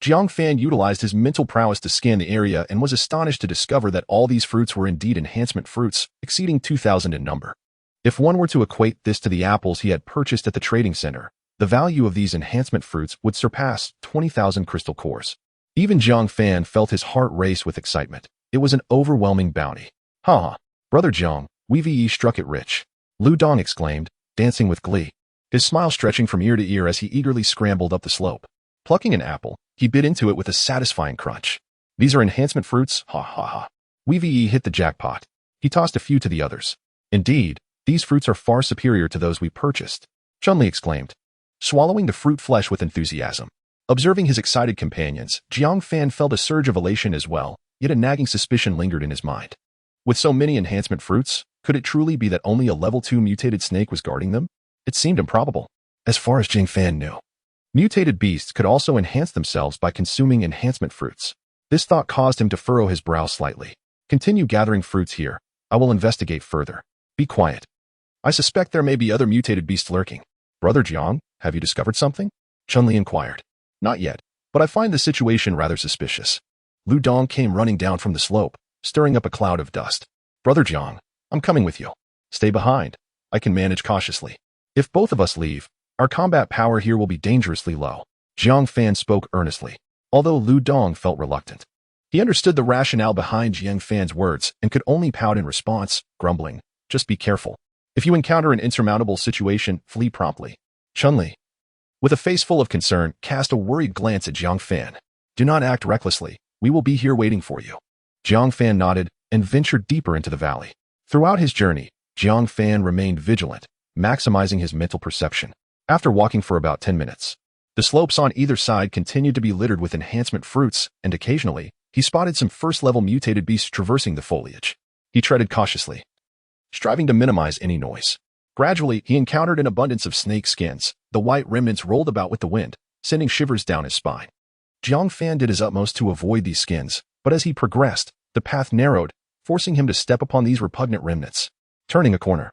Jiang Fan utilized his mental prowess to scan the area and was astonished to discover that all these fruits were indeed enhancement fruits, exceeding 2,000 in number. If one were to equate this to the apples he had purchased at the trading center, the value of these enhancement fruits would surpass 20,000 crystal cores. Even Jiang Fan felt his heart race with excitement. It was an overwhelming bounty. Ha! Brother Jiang, we struck it rich, Lu Dong exclaimed, dancing with glee, his smile stretching from ear to ear as he eagerly scrambled up the slope. Plucking an apple, he bit into it with a satisfying crunch. These are enhancement fruits, ha ha ha. We hit the jackpot. He tossed a few to the others. Indeed, these fruits are far superior to those we purchased, Chun-Li exclaimed, swallowing the fruit flesh with enthusiasm. Observing his excited companions, Jiang Fan felt a surge of elation as well, yet a nagging suspicion lingered in his mind. With so many enhancement fruits, could it truly be that only a level 2 mutated snake was guarding them? It seemed improbable. As far as Jiang Fan knew, mutated beasts could also enhance themselves by consuming enhancement fruits. This thought caused him to furrow his brow slightly. Continue gathering fruits here. I will investigate further. Be quiet. I suspect there may be other mutated beasts lurking. Brother Jiang, have you discovered something? Chun-Li inquired. Not yet, but I find the situation rather suspicious. Lu Dong came running down from the slope, stirring up a cloud of dust. Brother Jiang, I'm coming with you. Stay behind. I can manage cautiously. If both of us leave, our combat power here will be dangerously low. Jiang Fan spoke earnestly, although Lu Dong felt reluctant. He understood the rationale behind Jiang Fan's words and could only pout in response, grumbling, just be careful. If you encounter an insurmountable situation, flee promptly. Chun-Li, with a face full of concern, cast a worried glance at Jiang Fan. Do not act recklessly. We will be here waiting for you. Jiang Fan nodded and ventured deeper into the valley. Throughout his journey, Jiang Fan remained vigilant, maximizing his mental perception. After walking for about 10 minutes, the slopes on either side continued to be littered with enhancement fruits, and occasionally, he spotted some first-level mutated beasts traversing the foliage. He treaded cautiously, striving to minimize any noise. Gradually, he encountered an abundance of snake skins. The white remnants rolled about with the wind, sending shivers down his spine. Jiang Fan did his utmost to avoid these skins, but as he progressed, the path narrowed, forcing him to step upon these repugnant remnants. Turning a corner,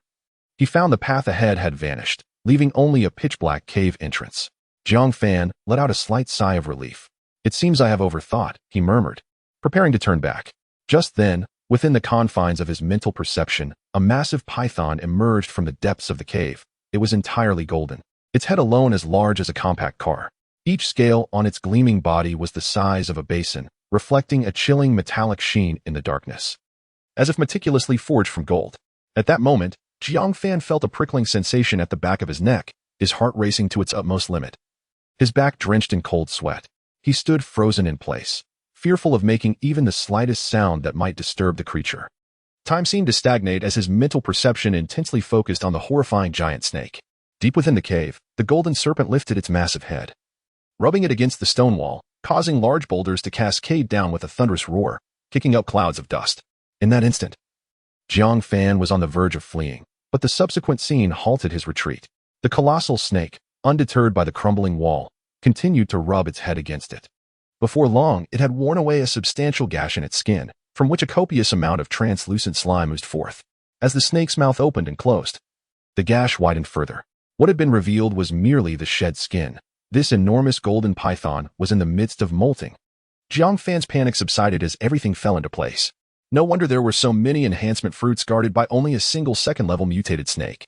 he found the path ahead had vanished, leaving only a pitch-black cave entrance. Jiang Fan let out a slight sigh of relief. "It seems I have overthought," he murmured, preparing to turn back. Just then, within the confines of his mental perception, a massive python emerged from the depths of the cave. It was entirely golden, its head alone as large as a compact car. Each scale on its gleaming body was the size of a basin, reflecting a chilling metallic sheen in the darkness, as if meticulously forged from gold. At that moment, Jiang Fan felt a prickling sensation at the back of his neck, his heart racing to its utmost limit. His back drenched in cold sweat. He stood frozen in place, fearful of making even the slightest sound that might disturb the creature. Time seemed to stagnate as his mental perception intensely focused on the horrifying giant snake. Deep within the cave, the golden serpent lifted its massive head, rubbing it against the stone wall, causing large boulders to cascade down with a thunderous roar, kicking up clouds of dust. In that instant, Jiang Fan was on the verge of fleeing, but the subsequent scene halted his retreat. The colossal snake, undeterred by the crumbling wall, continued to rub its head against it. Before long, it had worn away a substantial gash in its skin, from which a copious amount of translucent slime oozed forth. As the snake's mouth opened and closed, the gash widened further. What had been revealed was merely the shed skin. This enormous golden python was in the midst of molting. Jiang Fan's panic subsided as everything fell into place. No wonder there were so many enhancement fruits guarded by only a single second-level mutated snake.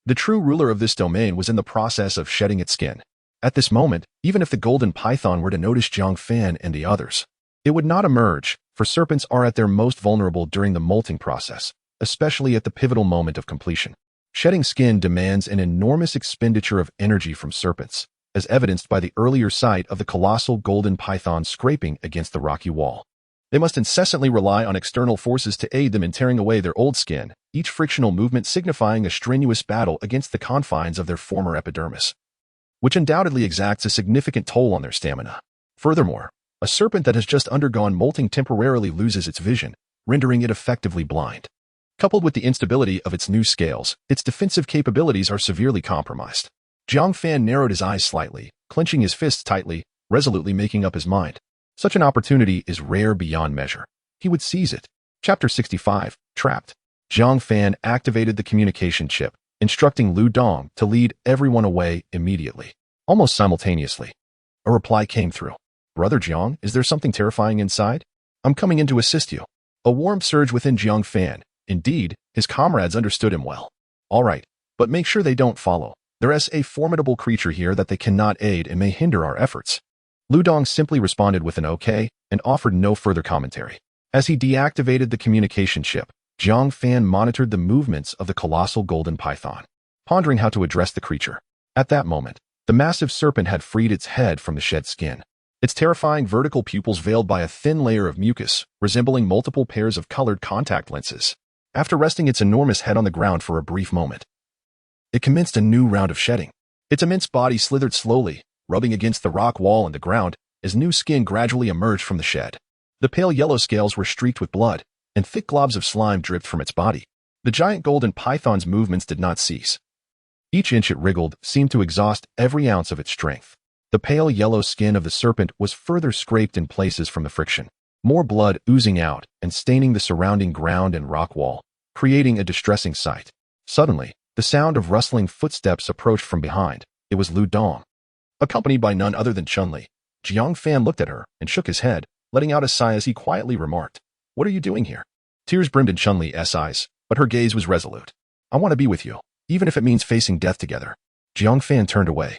The true ruler of this domain was in the process of shedding its skin. At this moment, even if the golden python were to notice Jiang Fan and the others, it would not emerge, for serpents are at their most vulnerable during the molting process, especially at the pivotal moment of completion. Shedding skin demands an enormous expenditure of energy from serpents, as evidenced by the earlier sight of the colossal golden python scraping against the rocky wall. They must incessantly rely on external forces to aid them in tearing away their old skin, each frictional movement signifying a strenuous battle against the confines of their former epidermis, which undoubtedly exacts a significant toll on their stamina. Furthermore, a serpent that has just undergone molting temporarily loses its vision, rendering it effectively blind. Coupled with the instability of its new scales, its defensive capabilities are severely compromised. Jiang Fan narrowed his eyes slightly, clenching his fists tightly, resolutely making up his mind. Such an opportunity is rare beyond measure. He would seize it. Chapter 65, Trapped. Jiang Fan activated the communication chip, instructing Lu Dong to lead everyone away immediately. Almost simultaneously, a reply came through. "Brother Jiang, is there something terrifying inside? I'm coming in to assist you." A warmth surged within Jiang Fan. Indeed, his comrades understood him well. "All right, but make sure they don't follow. There is a formidable creature here that they cannot aid and may hinder our efforts." Lu Dong simply responded with an okay and offered no further commentary. As he deactivated the communication chip, Jiang Fan monitored the movements of the colossal golden python, pondering how to address the creature. At that moment, the massive serpent had freed its head from the shed skin, its terrifying vertical pupils veiled by a thin layer of mucus, resembling multiple pairs of colored contact lenses. After resting its enormous head on the ground for a brief moment, it commenced a new round of shedding. Its immense body slithered slowly, rubbing against the rock wall and the ground, as new skin gradually emerged from the shed. The pale yellow scales were streaked with blood, and thick globs of slime dripped from its body. The giant golden python's movements did not cease. Each inch it wriggled seemed to exhaust every ounce of its strength. The pale yellow skin of the serpent was further scraped in places from the friction, more blood oozing out and staining the surrounding ground and rock wall, creating a distressing sight. Suddenly, the sound of rustling footsteps approached from behind. It was Lu Dong, accompanied by none other than Chun-Li. Jiang Fan looked at her and shook his head, letting out a sigh as he quietly remarked, "What are you doing here?" Tears brimmed in Chun-Li's eyes, but her gaze was resolute. "I want to be with you, even if it means facing death together." Jiang Fan turned away,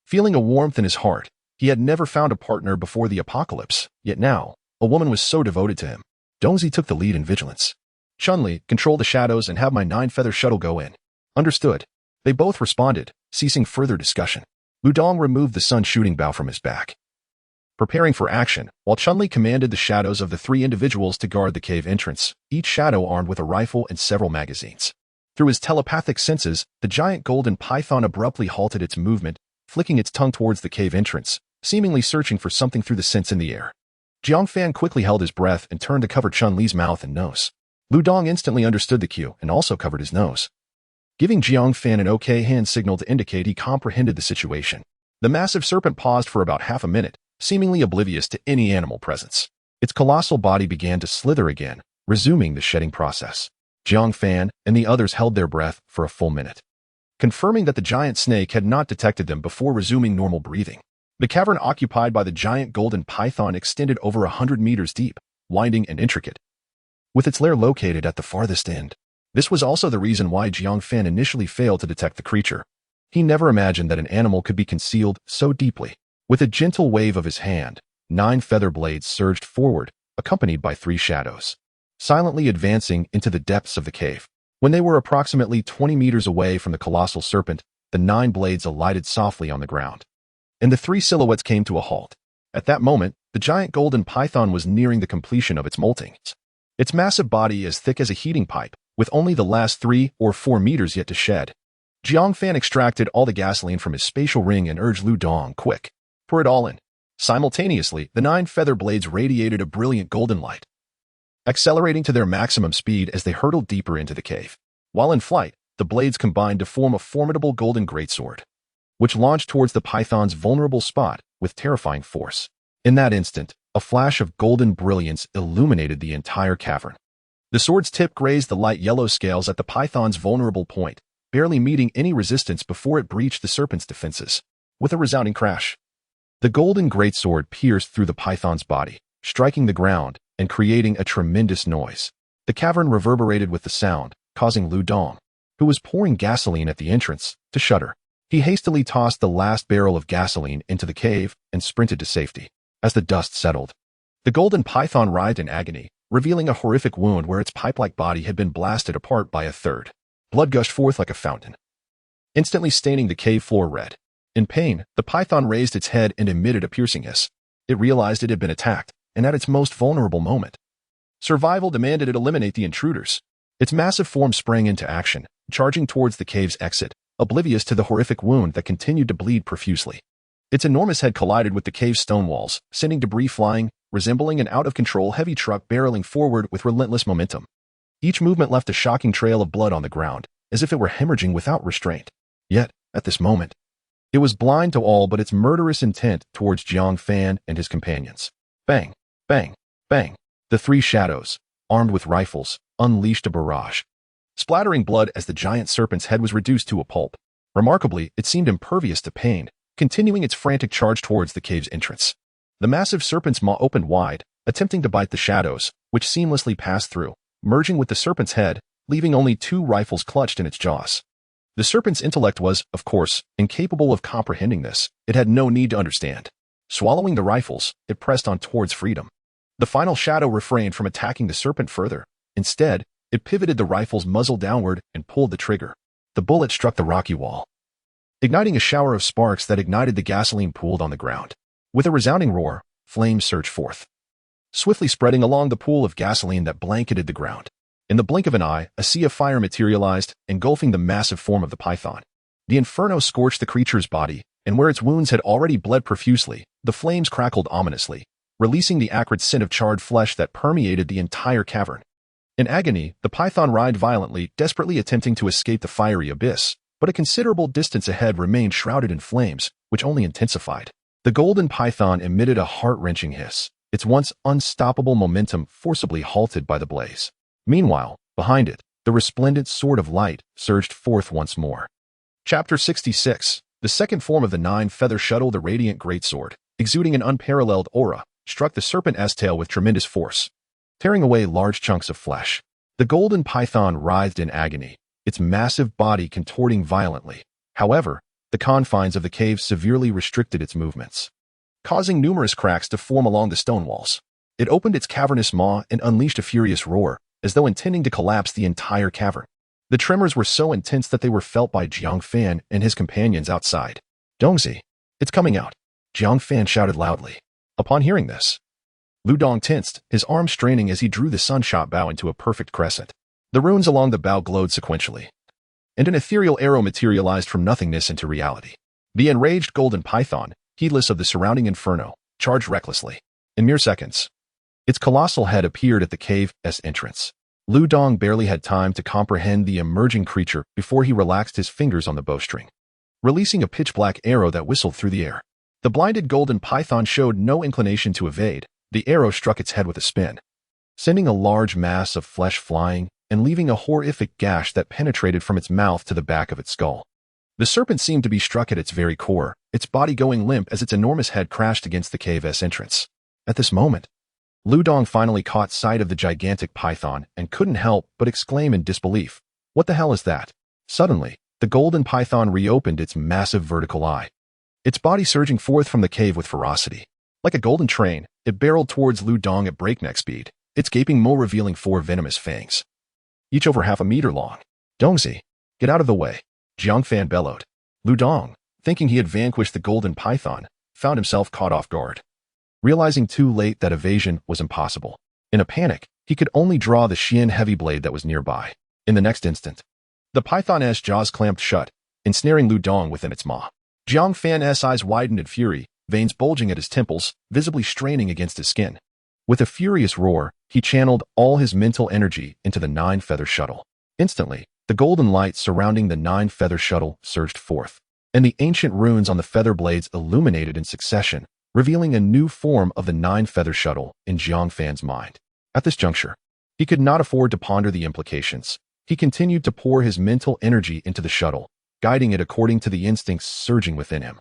feeling a warmth in his heart. He had never found a partner before the apocalypse, yet now, a woman was so devoted to him. Dongzi took the lead in vigilance. "Chun-Li, control the shadows and have my 9-feather shuttle go in." "Understood." They both responded, ceasing further discussion. Lu Dong removed the sun shooting bow from his back, preparing for action, while Chun-Li commanded the shadows of the 3 individuals to guard the cave entrance, each shadow armed with a rifle and several magazines. Through his telepathic senses, the giant golden python abruptly halted its movement, flicking its tongue towards the cave entrance, seemingly searching for something through the scents in the air. Jiang Fan quickly held his breath and turned to cover Chun Li's mouth and nose. Lu Dong instantly understood the cue and also covered his nose, giving Jiang Fan an okay hand signal to indicate he comprehended the situation. The massive serpent paused for about half a minute, seemingly oblivious to any animal presence. Its colossal body began to slither again, resuming the shedding process. Jiang Fan and the others held their breath for a full minute, confirming that the giant snake had not detected them before resuming normal breathing. The cavern occupied by the giant golden python extended over 100 meters deep, winding and intricate, with its lair located at the farthest end. This was also the reason why Jiang Fan initially failed to detect the creature. He never imagined that an animal could be concealed so deeply. With a gentle wave of his hand, 9 feather blades surged forward, accompanied by 3 shadows, silently advancing into the depths of the cave. When they were approximately 20 meters away from the colossal serpent, the 9 blades alighted softly on the ground, and the 3 silhouettes came to a halt. At that moment, the giant golden python was nearing the completion of its moltings. Its massive body as thick as a heating pipe, with only the last 3 or 4 meters yet to shed. Jiang Fan extracted all the gasoline from his spatial ring and urged Lu Dong, quick, pour it all in. Simultaneously, the 9 feather blades radiated a brilliant golden light, accelerating to their maximum speed as they hurtled deeper into the cave. While in flight, the blades combined to form a formidable golden greatsword, which launched towards the python's vulnerable spot with terrifying force. In that instant, a flash of golden brilliance illuminated the entire cavern. The sword's tip grazed the light yellow scales at the python's vulnerable point, barely meeting any resistance before it breached the serpent's defenses. With a resounding crash, the golden greatsword pierced through the python's body, striking the ground and creating a tremendous noise. The cavern reverberated with the sound, causing Lu Dong, who was pouring gasoline at the entrance, to shudder. He hastily tossed the last barrel of gasoline into the cave and sprinted to safety. As the dust settled, the golden python writhed in agony, revealing a horrific wound where its pipe-like body had been blasted apart by a third. Blood gushed forth like a fountain, instantly staining the cave floor red. In pain, the python raised its head and emitted a piercing hiss. It realized it had been attacked, and at its most vulnerable moment, survival demanded it eliminate the intruders. Its massive form sprang into action, charging towards the cave's exit, oblivious to the horrific wound that continued to bleed profusely. Its enormous head collided with the cave's stone walls, sending debris flying, resembling an out-of-control heavy truck barreling forward with relentless momentum. Each movement left a shocking trail of blood on the ground, as if it were hemorrhaging without restraint. Yet, at this moment, it was blind to all but its murderous intent towards Jiang Fan and his companions. Bang, bang, bang. The 3 shadows, armed with rifles, unleashed a barrage, splattering blood as the giant serpent's head was reduced to a pulp. Remarkably, it seemed impervious to pain, continuing its frantic charge towards the cave's entrance. The massive serpent's maw opened wide, attempting to bite the shadows, which seamlessly passed through, merging with the serpent's head, leaving only 2 rifles clutched in its jaws. The serpent's intellect was, of course, incapable of comprehending this. It had no need to understand. Swallowing the rifles, it pressed on towards freedom. The final shadow refrained from attacking the serpent further. Instead, it pivoted the rifle's muzzle downward and pulled the trigger. The bullet struck the rocky wall, igniting a shower of sparks that ignited the gasoline pooled on the ground. With a resounding roar, flames surged forth, swiftly spreading along the pool of gasoline that blanketed the ground. In the blink of an eye, a sea of fire materialized, engulfing the massive form of the python. The inferno scorched the creature's body, and where its wounds had already bled profusely, the flames crackled ominously, releasing the acrid scent of charred flesh that permeated the entire cavern. In agony, the python writhed violently, desperately attempting to escape the fiery abyss, but a considerable distance ahead remained shrouded in flames, which only intensified. The golden python emitted a heart-wrenching hiss, its once unstoppable momentum forcibly halted by the blaze. Meanwhile, behind it, the resplendent sword of light surged forth once more. Chapter 66. The second form of the 9-feather shuttle, the radiant greatsword, exuding an unparalleled aura, struck the serpent's tail with tremendous force, tearing away large chunks of flesh. The golden python writhed in agony, its massive body contorting violently. However, the confines of the cave severely restricted its movements, causing numerous cracks to form along the stone walls. It opened its cavernous maw and unleashed a furious roar, as though intending to collapse the entire cavern. The tremors were so intense that they were felt by Jiang Fan and his companions outside. "Dongzi, it's coming out," Jiang Fan shouted loudly. Upon hearing this, Lu Dong tensed, his arm straining as he drew the sunshot bow into a perfect crescent. The runes along the bow glowed sequentially, and an ethereal arrow materialized from nothingness into reality. The enraged golden python, heedless of the surrounding inferno, charged recklessly. In mere seconds, Its colossal head appeared at the cave's entrance. Lu Dong barely had time to comprehend the emerging creature before he relaxed his fingers on the bowstring, releasing a pitch-black arrow that whistled through the air. The blinded golden python showed no inclination to evade. The arrow struck its head with a spin, sending a large mass of flesh flying and leaving a horrific gash that penetrated from its mouth to the back of its skull. The serpent seemed to be struck at its very core, its body going limp as its enormous head crashed against the cave's entrance. At this moment, Lu Dong finally caught sight of the gigantic python and couldn't help but exclaim in disbelief, "What the hell is that?" Suddenly, the golden python reopened its massive vertical eye, its body surging forth from the cave with ferocity. Like a golden train, it barreled towards Lu Dong at breakneck speed, its gaping maw revealing 4 venomous fangs, each over half a meter long. "Dongzi, get out of the way," Jiang Fan bellowed. Lu Dong, thinking he had vanquished the golden python, found himself caught off guard. Realizing too late that evasion was impossible, in a panic, he could only draw the Xian heavy blade that was nearby. In the next instant, the python's jaws clamped shut, ensnaring Lu Dong within its maw. Jiang Fan's eyes widened in fury, veins bulging at his temples, visibly straining against his skin. With a furious roar, he channeled all his mental energy into the 9-feather shuttle. Instantly, the golden light surrounding the 9-feather shuttle surged forth, and the ancient runes on the feather blades illuminated in succession, revealing a new form of the 9-feather shuttle in Jiang Fan's mind. At this juncture, he could not afford to ponder the implications. He continued to pour his mental energy into the shuttle, guiding it according to the instincts surging within him.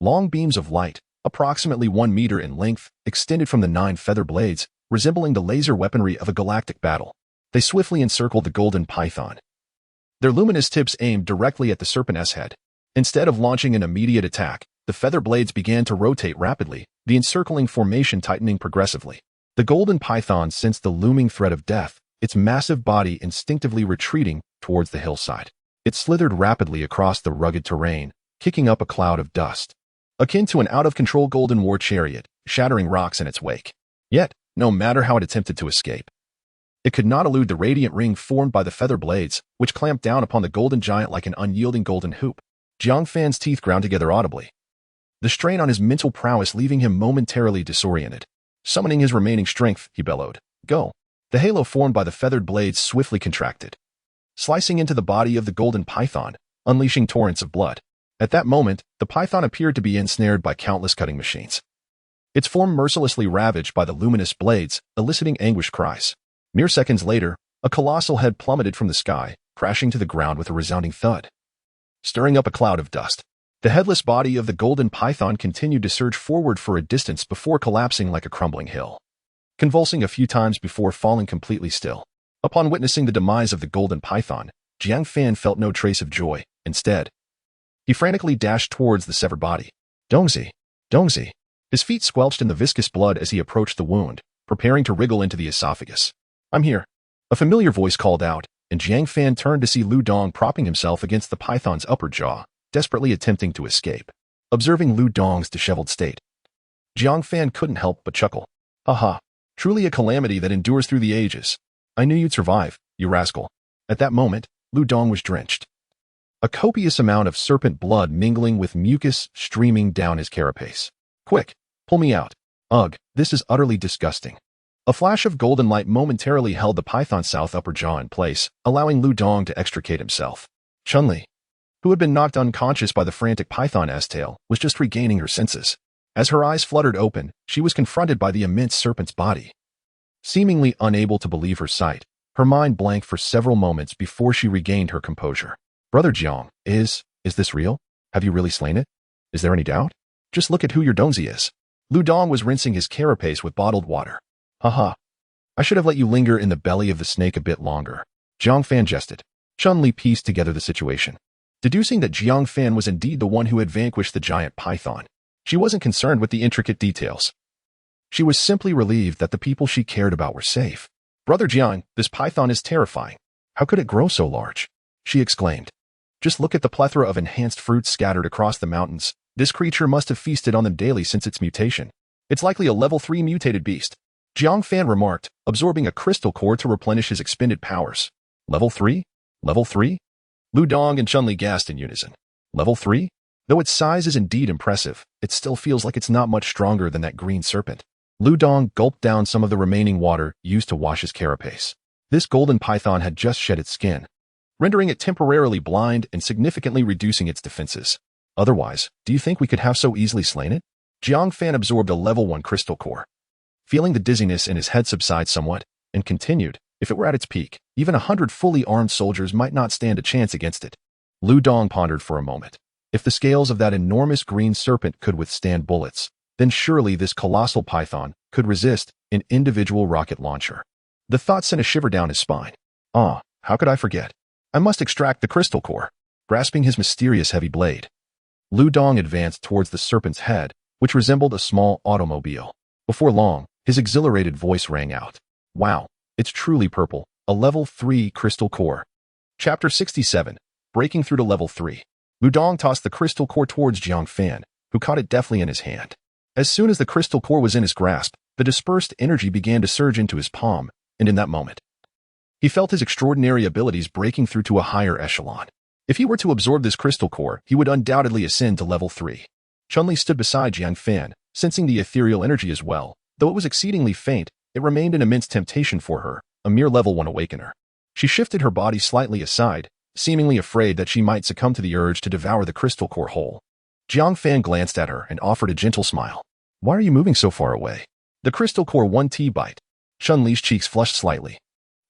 Long beams of light, approximately 1 meter in length, extended from the 9 feather blades, resembling the laser weaponry of a galactic battle. They swiftly encircled the golden python, their luminous tips aimed directly at the serpent's head. Instead of launching an immediate attack, the feather blades began to rotate rapidly, the encircling formation tightening progressively. The golden python sensed the looming threat of death, its massive body instinctively retreating towards the hillside. It slithered rapidly across the rugged terrain, kicking up a cloud of dust, akin to an out-of-control golden war chariot, shattering rocks in its wake. Yet, no matter how it attempted to escape, it could not elude the radiant ring formed by the feather blades, which clamped down upon the golden giant like an unyielding golden hoop. Jiang Fan's teeth ground together audibly, the strain on his mental prowess leaving him momentarily disoriented. Summoning his remaining strength, he bellowed, "Go!" The halo formed by the feathered blades swiftly contracted, slicing into the body of the golden python, unleashing torrents of blood. At that moment, the python appeared to be ensnared by countless cutting machines, its form mercilessly ravaged by the luminous blades, eliciting anguished cries. Mere seconds later, a colossal head plummeted from the sky, crashing to the ground with a resounding thud, stirring up a cloud of dust. The headless body of the golden python continued to surge forward for a distance before collapsing like a crumbling hill, convulsing a few times before falling completely still. Upon witnessing the demise of the golden python, Jiang Fan felt no trace of joy. Instead, he frantically dashed towards the severed body. "Dongzi! Dongzi!" His feet squelched in the viscous blood as he approached the wound, preparing to wriggle into the esophagus. "I'm here," a familiar voice called out, and Jiang Fan turned to see Lu Dong propping himself against the python's upper jaw, desperately attempting to escape. Observing Lu Dong's disheveled state, Jiang Fan couldn't help but chuckle. "Haha, truly a calamity that endures through the ages. I knew you'd survive, you rascal." At that moment, Lu Dong was drenched, a copious amount of serpent blood mingling with mucus streaming down his carapace. "Quick, pull me out. Ugh, this is utterly disgusting." A flash of golden light momentarily held the python's south upper jaw in place, allowing Lu Dong to extricate himself. Chun-Li, who had been knocked unconscious by the frantic python's tail, was just regaining her senses. As her eyes fluttered open, she was confronted by the immense serpent's body. Seemingly unable to believe her sight, her mind blanked for several moments before she regained her composure. "Brother Jiang, is this real? Have you really slain it? Is there any doubt? Just look at who your Dongzi is." Lu Dong was rinsing his carapace with bottled water. "Haha, I should have let you linger in the belly of the snake a bit longer." Jiang Fan jested. Chun-Li pieced together the situation, deducing that Jiang Fan was indeed the one who had vanquished the giant python. She wasn't concerned with the intricate details. She was simply relieved that the people she cared about were safe. "Brother Jiang, this python is terrifying. How could it grow so large?" she exclaimed. "Just look at the plethora of enhanced fruits scattered across the mountains. This creature must have feasted on them daily since its mutation. It's likely a level 3 mutated beast." Jiang Fan remarked, absorbing a crystal core to replenish his expended powers. "Level 3? Level 3? Lu Dong and Chun-Li gasped in unison. "Level 3? Though its size is indeed impressive, it still feels like it's not much stronger than that green serpent." Lu Dong gulped down some of the remaining water used to wash his carapace. This golden python had just shed its skin, rendering it temporarily blind and significantly reducing its defenses. Otherwise, do you think we could have so easily slain it? Jiang Fan absorbed a level 1 crystal core, feeling the dizziness in his head subside somewhat, and continued, if it were at its peak, even 100 fully armed soldiers might not stand a chance against it. Lu Dong pondered for a moment. If the scales of that enormous green serpent could withstand bullets, then surely this colossal python could resist an individual rocket launcher. The thought sent a shiver down his spine. Ah, how could I forget? I must extract the crystal core. Grasping his mysterious heavy blade, Lu Dong advanced towards the serpent's head, which resembled a small automobile. Before long, his exhilarated voice rang out. Wow, it's truly purple, a level 3 crystal core. Chapter 67, Breaking Through to Level 3. Lu Dong tossed the crystal core towards Jiang Fan, who caught it deftly in his hand. As soon as the crystal core was in his grasp, the dispersed energy began to surge into his palm, and in that moment, he felt his extraordinary abilities breaking through to a higher echelon. If he were to absorb this crystal core, he would undoubtedly ascend to level 3. Chun-Li stood beside Jiang Fan, sensing the ethereal energy as well. Though it was exceedingly faint, it remained an immense temptation for her, a mere level 1 awakener. She shifted her body slightly aside, seemingly afraid that she might succumb to the urge to devour the crystal core whole. Jiang Fan glanced at her and offered a gentle smile. Why are you moving so far away? The crystal core 1T bite. Chun-Li's cheeks flushed slightly,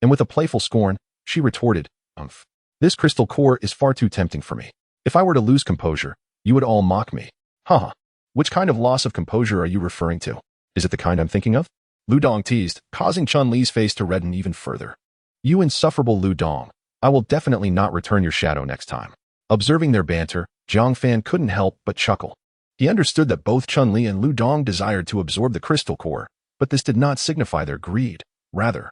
and with a playful scorn, she retorted, Umph. This crystal core is far too tempting for me. If I were to lose composure, you would all mock me. Haha. Which kind of loss of composure are you referring to? Is it the kind I'm thinking of? Lu Dong teased, causing Chun-Li's face to redden even further. You insufferable Lu Dong. I will definitely not return your shadow next time. Observing their banter, Jiang Fan couldn't help but chuckle. He understood that both Chun-Li and Lu Dong desired to absorb the crystal core, but this did not signify their greed. Rather,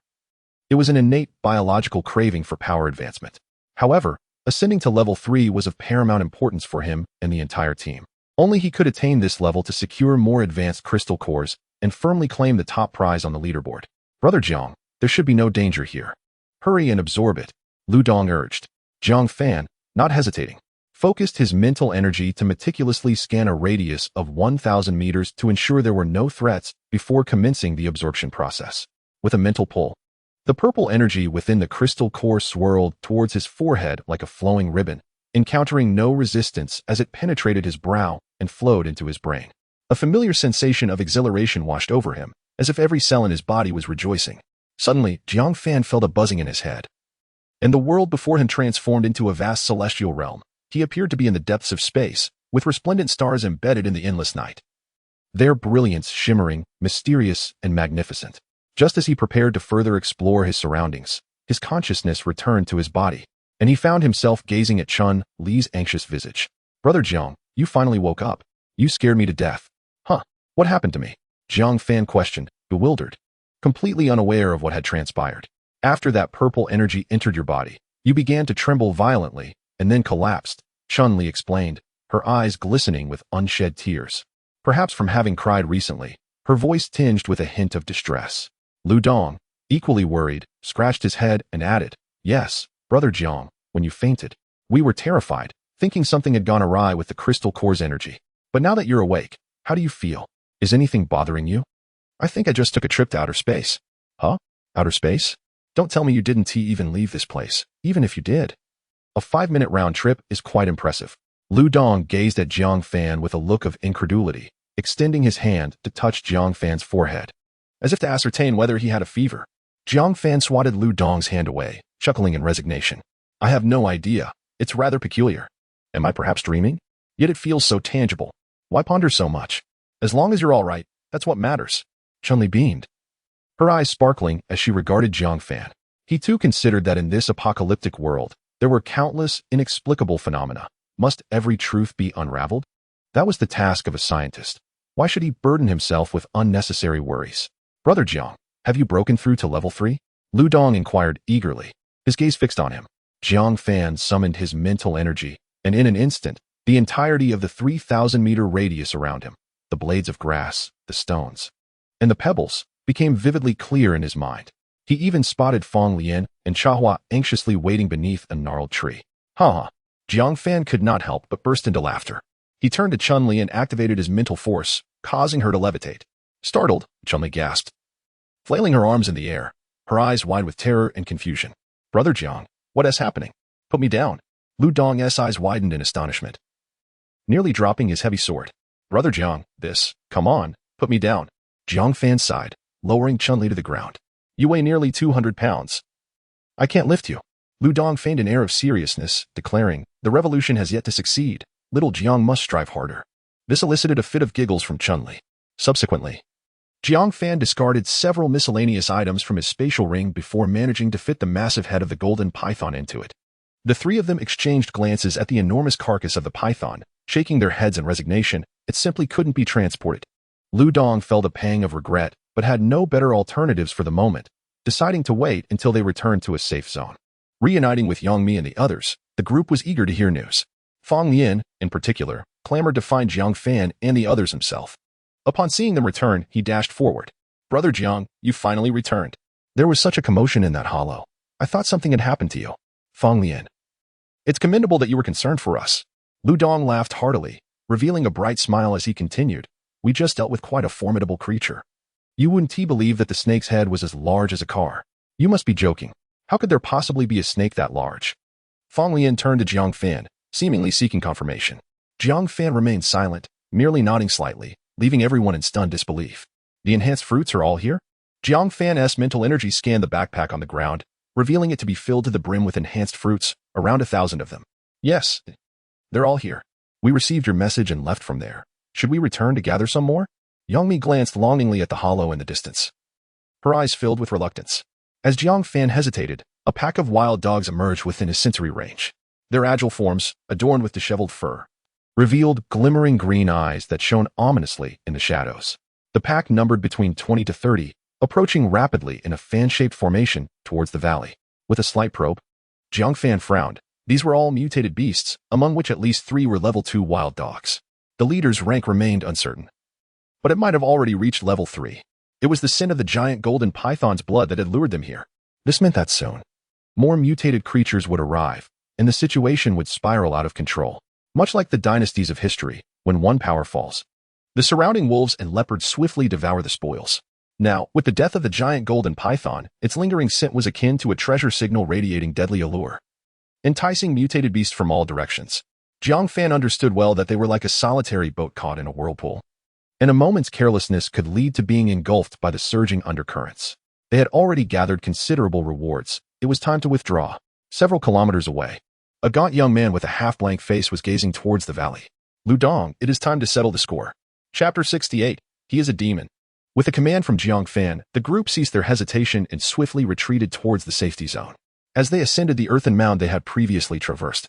it was an innate biological craving for power advancement. However, ascending to level 3 was of paramount importance for him and the entire team. Only he could attain this level to secure more advanced crystal cores and firmly claim the top prize on the leaderboard. Brother Jiang, there should be no danger here. Hurry and absorb it, Lu Dong urged. Jiang Fan, not hesitating, focused his mental energy to meticulously scan a radius of 1,000 meters to ensure there were no threats before commencing the absorption process. With a mental pull, the purple energy within the crystal core swirled towards his forehead like a flowing ribbon, encountering no resistance as it penetrated his brow and flowed into his brain. A familiar sensation of exhilaration washed over him, as if every cell in his body was rejoicing. Suddenly, Jiang Fan felt a buzzing in his head, and the world before him transformed into a vast celestial realm. He appeared to be in the depths of space, with resplendent stars embedded in the endless night, their brilliance shimmering, mysterious, and magnificent. Just as he prepared to further explore his surroundings, his consciousness returned to his body, and he found himself gazing at Chun-Li's anxious visage. Brother Jiang, you finally woke up. You scared me to death. Huh, what happened to me? Jiang Fan questioned, bewildered, completely unaware of what had transpired. After that purple energy entered your body, you began to tremble violently, and then collapsed, Chun-Li explained, her eyes glistening with unshed tears. Perhaps from having cried recently, her voice tinged with a hint of distress. Lu Dong, equally worried, scratched his head and added, Yes, Brother Jiang, when you fainted, we were terrified, thinking something had gone awry with the crystal core's energy. But now that you're awake, how do you feel? Is anything bothering you? I think I just took a trip to outer space. Huh? Outer space? Don't tell me you didn't even leave this place, even if you did. A 5-minute round trip is quite impressive. Lu Dong gazed at Jiang Fan with a look of incredulity, extending his hand to touch Jiang Fan's forehead, as if to ascertain whether he had a fever. Jiang Fan swatted Lu Dong's hand away, chuckling in resignation. I have no idea. It's rather peculiar. Am I perhaps dreaming? Yet it feels so tangible. Why ponder so much? As long as you're all right, that's what matters. Chun-Li beamed, her eyes sparkling as she regarded Jiang Fan. He too considered that in this apocalyptic world, there were countless inexplicable phenomena. Must every truth be unraveled? That was the task of a scientist. Why should he burden himself with unnecessary worries? Brother Jiang, have you broken through to level 3? Lu Dong inquired eagerly, his gaze fixed on him. Jiang Fan summoned his mental energy, and in an instant, the entirety of the 3,000-meter radius around him, the blades of grass, the stones, and the pebbles, became vividly clear in his mind. He even spotted Fong Lian and Chahua anxiously waiting beneath a gnarled tree. Ha! Jiang Fan could not help but burst into laughter. He turned to Chun-Li and activated his mental force, causing her to levitate. Startled, Chunli gasped, flailing her arms in the air, her eyes wide with terror and confusion. Brother Jiang, what is happening? Put me down. Lu Dong's eyes widened in astonishment, nearly dropping his heavy sword. Brother Jiang, come on, put me down. Jiang Fan sighed, lowering Chunli to the ground. You weigh nearly 200 pounds. I can't lift you. Lu Dong feigned an air of seriousness, declaring, the revolution has yet to succeed. Little Jiang must strive harder. This elicited a fit of giggles from Chunli. Subsequently, Jiang Fan discarded several miscellaneous items from his spatial ring before managing to fit the massive head of the golden python into it. The three of them exchanged glances at the enormous carcass of the python, shaking their heads in resignation. It simply couldn't be transported. Lu Dong felt a pang of regret, but had no better alternatives for the moment, deciding to wait until they returned to a safe zone. Reuniting with Yangmi and the others, the group was eager to hear news. Fang Lian, in particular, clamored to find Jiang Fan and the others himself. Upon seeing them return, he dashed forward. Brother Jiang, you finally returned. There was such a commotion in that hollow. I thought something had happened to you. Fang Lian. It's commendable that you were concerned for us. Lu Dong laughed heartily, revealing a bright smile as he continued. We just dealt with quite a formidable creature. You wouldn't believe that the snake's head was as large as a car. You must be joking. How could there possibly be a snake that large? Fang Lian turned to Jiang Fan, seemingly seeking confirmation. Jiang Fan remained silent, merely nodding slightly, leaving everyone in stunned disbelief. The enhanced fruits are all here? Jiang Fan's mental energy scanned the backpack on the ground, revealing it to be filled to the brim with enhanced fruits, around 1,000 of them. Yes, they're all here. We received your message and left from there. Should we return to gather some more? Yangmi glanced longingly at the hollow in the distance. Her eyes filled with reluctance. As Jiang Fan hesitated, a pack of wild dogs emerged within his sensory range. Their agile forms, adorned with disheveled fur, revealed glimmering green eyes that shone ominously in the shadows. The pack numbered between 20 to 30, approaching rapidly in a fan-shaped formation towards the valley. With a slight probe, Jiang Fan frowned. These were all mutated beasts, among which at least 3 were level 2 wild dogs. The leader's rank remained uncertain, but it might have already reached level 3. It was the sin of the giant golden python's blood that had lured them here. This meant that soon, more mutated creatures would arrive, and the situation would spiral out of control. Much like the dynasties of history, when one power falls, the surrounding wolves and leopards swiftly devour the spoils. Now, with the death of the giant golden python, its lingering scent was akin to a treasure signal radiating deadly allure, enticing mutated beasts from all directions. Jiang Fan understood well that they were like a solitary boat caught in a whirlpool, and a moment's carelessness could lead to being engulfed by the surging undercurrents. They had already gathered considerable rewards. It was time to withdraw. Several kilometers away, a gaunt young man with a half-blank face was gazing towards the valley. Lu Dong, it is time to settle the score. Chapter 68. He is a demon. With a command from Jiang Fan, the group ceased their hesitation and swiftly retreated towards the safety zone. As they ascended the earthen mound they had previously traversed,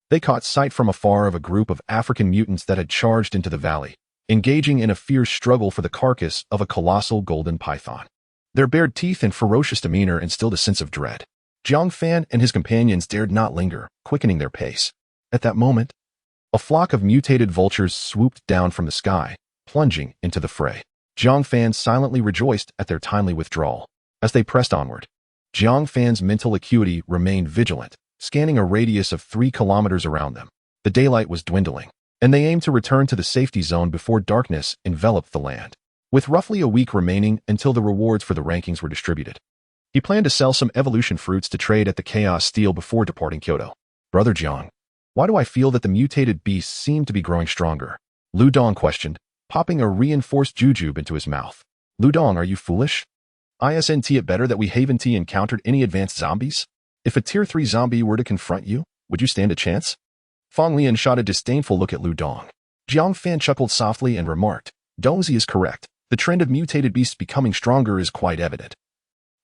they caught sight from afar of a group of African mutants that had charged into the valley, engaging in a fierce struggle for the carcass of a colossal golden python. Their bared teeth and ferocious demeanor instilled a sense of dread. Jiang Fan and his companions dared not linger, quickening their pace. At that moment, a flock of mutated vultures swooped down from the sky, plunging into the fray. Jiang Fan silently rejoiced at their timely withdrawal. As they pressed onward, Jiang Fan's mental acuity remained vigilant, scanning a radius of 3 kilometers around them. The daylight was dwindling, and they aimed to return to the safety zone before darkness enveloped the land. With roughly a week remaining until the rewards for the rankings were distributed, he planned to sell some evolution fruits to trade at the Chaos Steel before departing Kyoto. Brother Jiang, why do I feel that the mutated beasts seem to be growing stronger? Lu Dong questioned, popping a reinforced jujube into his mouth. Lu Dong, are you foolish? Isn't it better that we haven't encountered any advanced zombies? If a tier 3 zombie were to confront you, would you stand a chance? Fang Lian shot a disdainful look at Lu Dong. Jiang Fan chuckled softly and remarked, Dongzi is correct. The trend of mutated beasts becoming stronger is quite evident,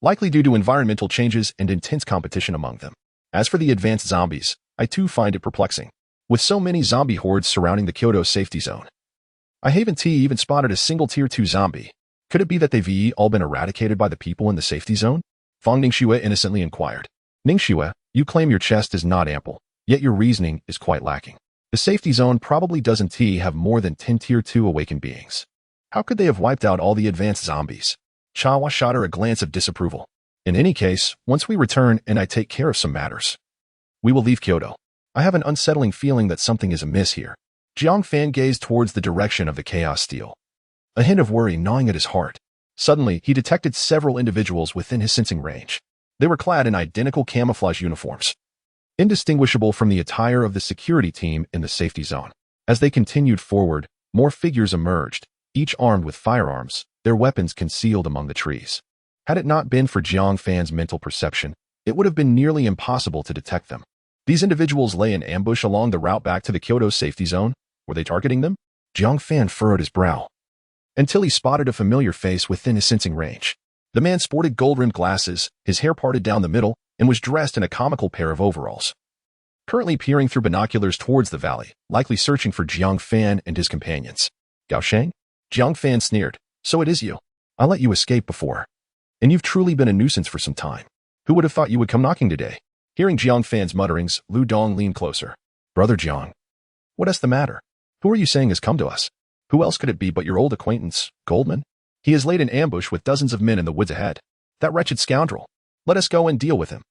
likely due to environmental changes and intense competition among them. As for the advanced zombies, I too find it perplexing. With so many zombie hordes surrounding the Kyoto safety zone, I haven't even spotted a single tier 2 zombie. Could it be that they've all been eradicated by the people in the safety zone? Fang Ningxue innocently inquired. Ningxue, you claim your chest is not ample, yet your reasoning is quite lacking. The safety zone probably doesn't have more than 10 tier 2 awakened beings. How could they have wiped out all the advanced zombies? Chawa shot her a glance of disapproval. In any case, once we return and I take care of some matters, we will leave Kyoto. I have an unsettling feeling that something is amiss here. Jiang Fan gazed towards the direction of the Chaos Steel, a hint of worry gnawing at his heart. Suddenly, he detected several individuals within his sensing range. They were clad in identical camouflage uniforms, indistinguishable from the attire of the security team in the safety zone. As they continued forward, more figures emerged, each armed with firearms, their weapons concealed among the trees. Had it not been for Jiang Fan's mental perception, it would have been nearly impossible to detect them. These individuals lay in ambush along the route back to the Kyoto safety zone. Were they targeting them? Jiang Fan furrowed his brow until he spotted a familiar face within his sensing range. The man sported gold-rimmed glasses, his hair parted down the middle, and was dressed in a comical pair of overalls. Currently peering through binoculars towards the valley, likely searching for Jiang Fan and his companions. Gao Sheng? Jiang Fan sneered. So it is you. I let you escape before. And you've truly been a nuisance for some time. Who would have thought you would come knocking today? Hearing Jiang Fan's mutterings, Lu Dong leaned closer. Brother Jiang. What is the matter? Who are you saying has come to us? Who else could it be but your old acquaintance, Goldman? He has laid an ambush with dozens of men in the woods ahead. That wretched scoundrel. Let us go and deal with him.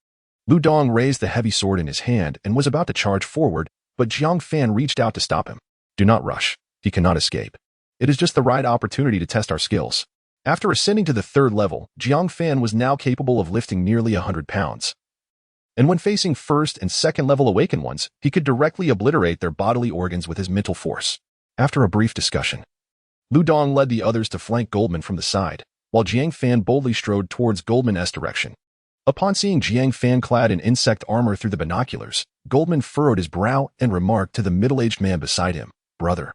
Lu Dong raised the heavy sword in his hand and was about to charge forward, but Jiang Fan reached out to stop him. Do not rush. He cannot escape. It is just the right opportunity to test our skills. After ascending to the 3rd level, Jiang Fan was now capable of lifting nearly 100 pounds. And when facing 1st and 2nd level awakened ones, he could directly obliterate their bodily organs with his mental force. After a brief discussion, Lu Dong led the others to flank Goldman from the side, while Jiang Fan boldly strode towards Goldman's direction. Upon seeing Jiang Fan clad in insect armor through the binoculars, Goldman furrowed his brow and remarked to the middle-aged man beside him, Brother,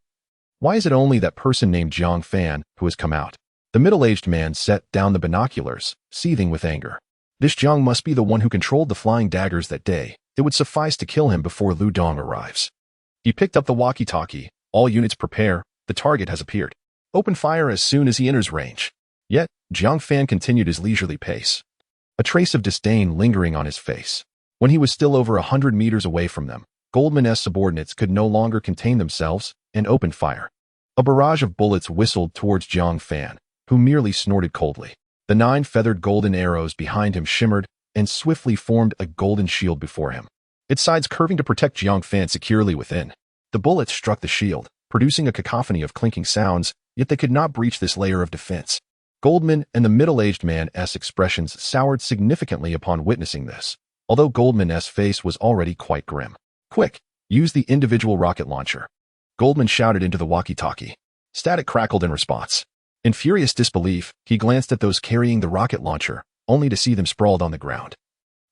why is it only that person named Jiang Fan who has come out? The middle-aged man set down the binoculars, seething with anger. This Jiang must be the one who controlled the flying daggers that day. It would suffice to kill him before Lu Dong arrives. He picked up the walkie-talkie. All units prepare. The target has appeared. Open fire as soon as he enters range. Yet, Jiang Fan continued his leisurely pace, a trace of disdain lingering on his face. When he was still over 100 meters away from them, Goldman's subordinates could no longer contain themselves and opened fire. A barrage of bullets whistled towards Jiang Fan, who merely snorted coldly. The 9 feathered golden arrows behind him shimmered and swiftly formed a golden shield before him, its sides curving to protect Jiang Fan securely within. The bullets struck the shield, producing a cacophony of clinking sounds, yet they could not breach this layer of defense. Goldman and the middle-aged man's expressions soured significantly upon witnessing this, although Goldman's face was already quite grim. Quick, use the individual rocket launcher. Goldman shouted into the walkie-talkie. Static crackled in response. In furious disbelief, he glanced at those carrying the rocket launcher, only to see them sprawled on the ground,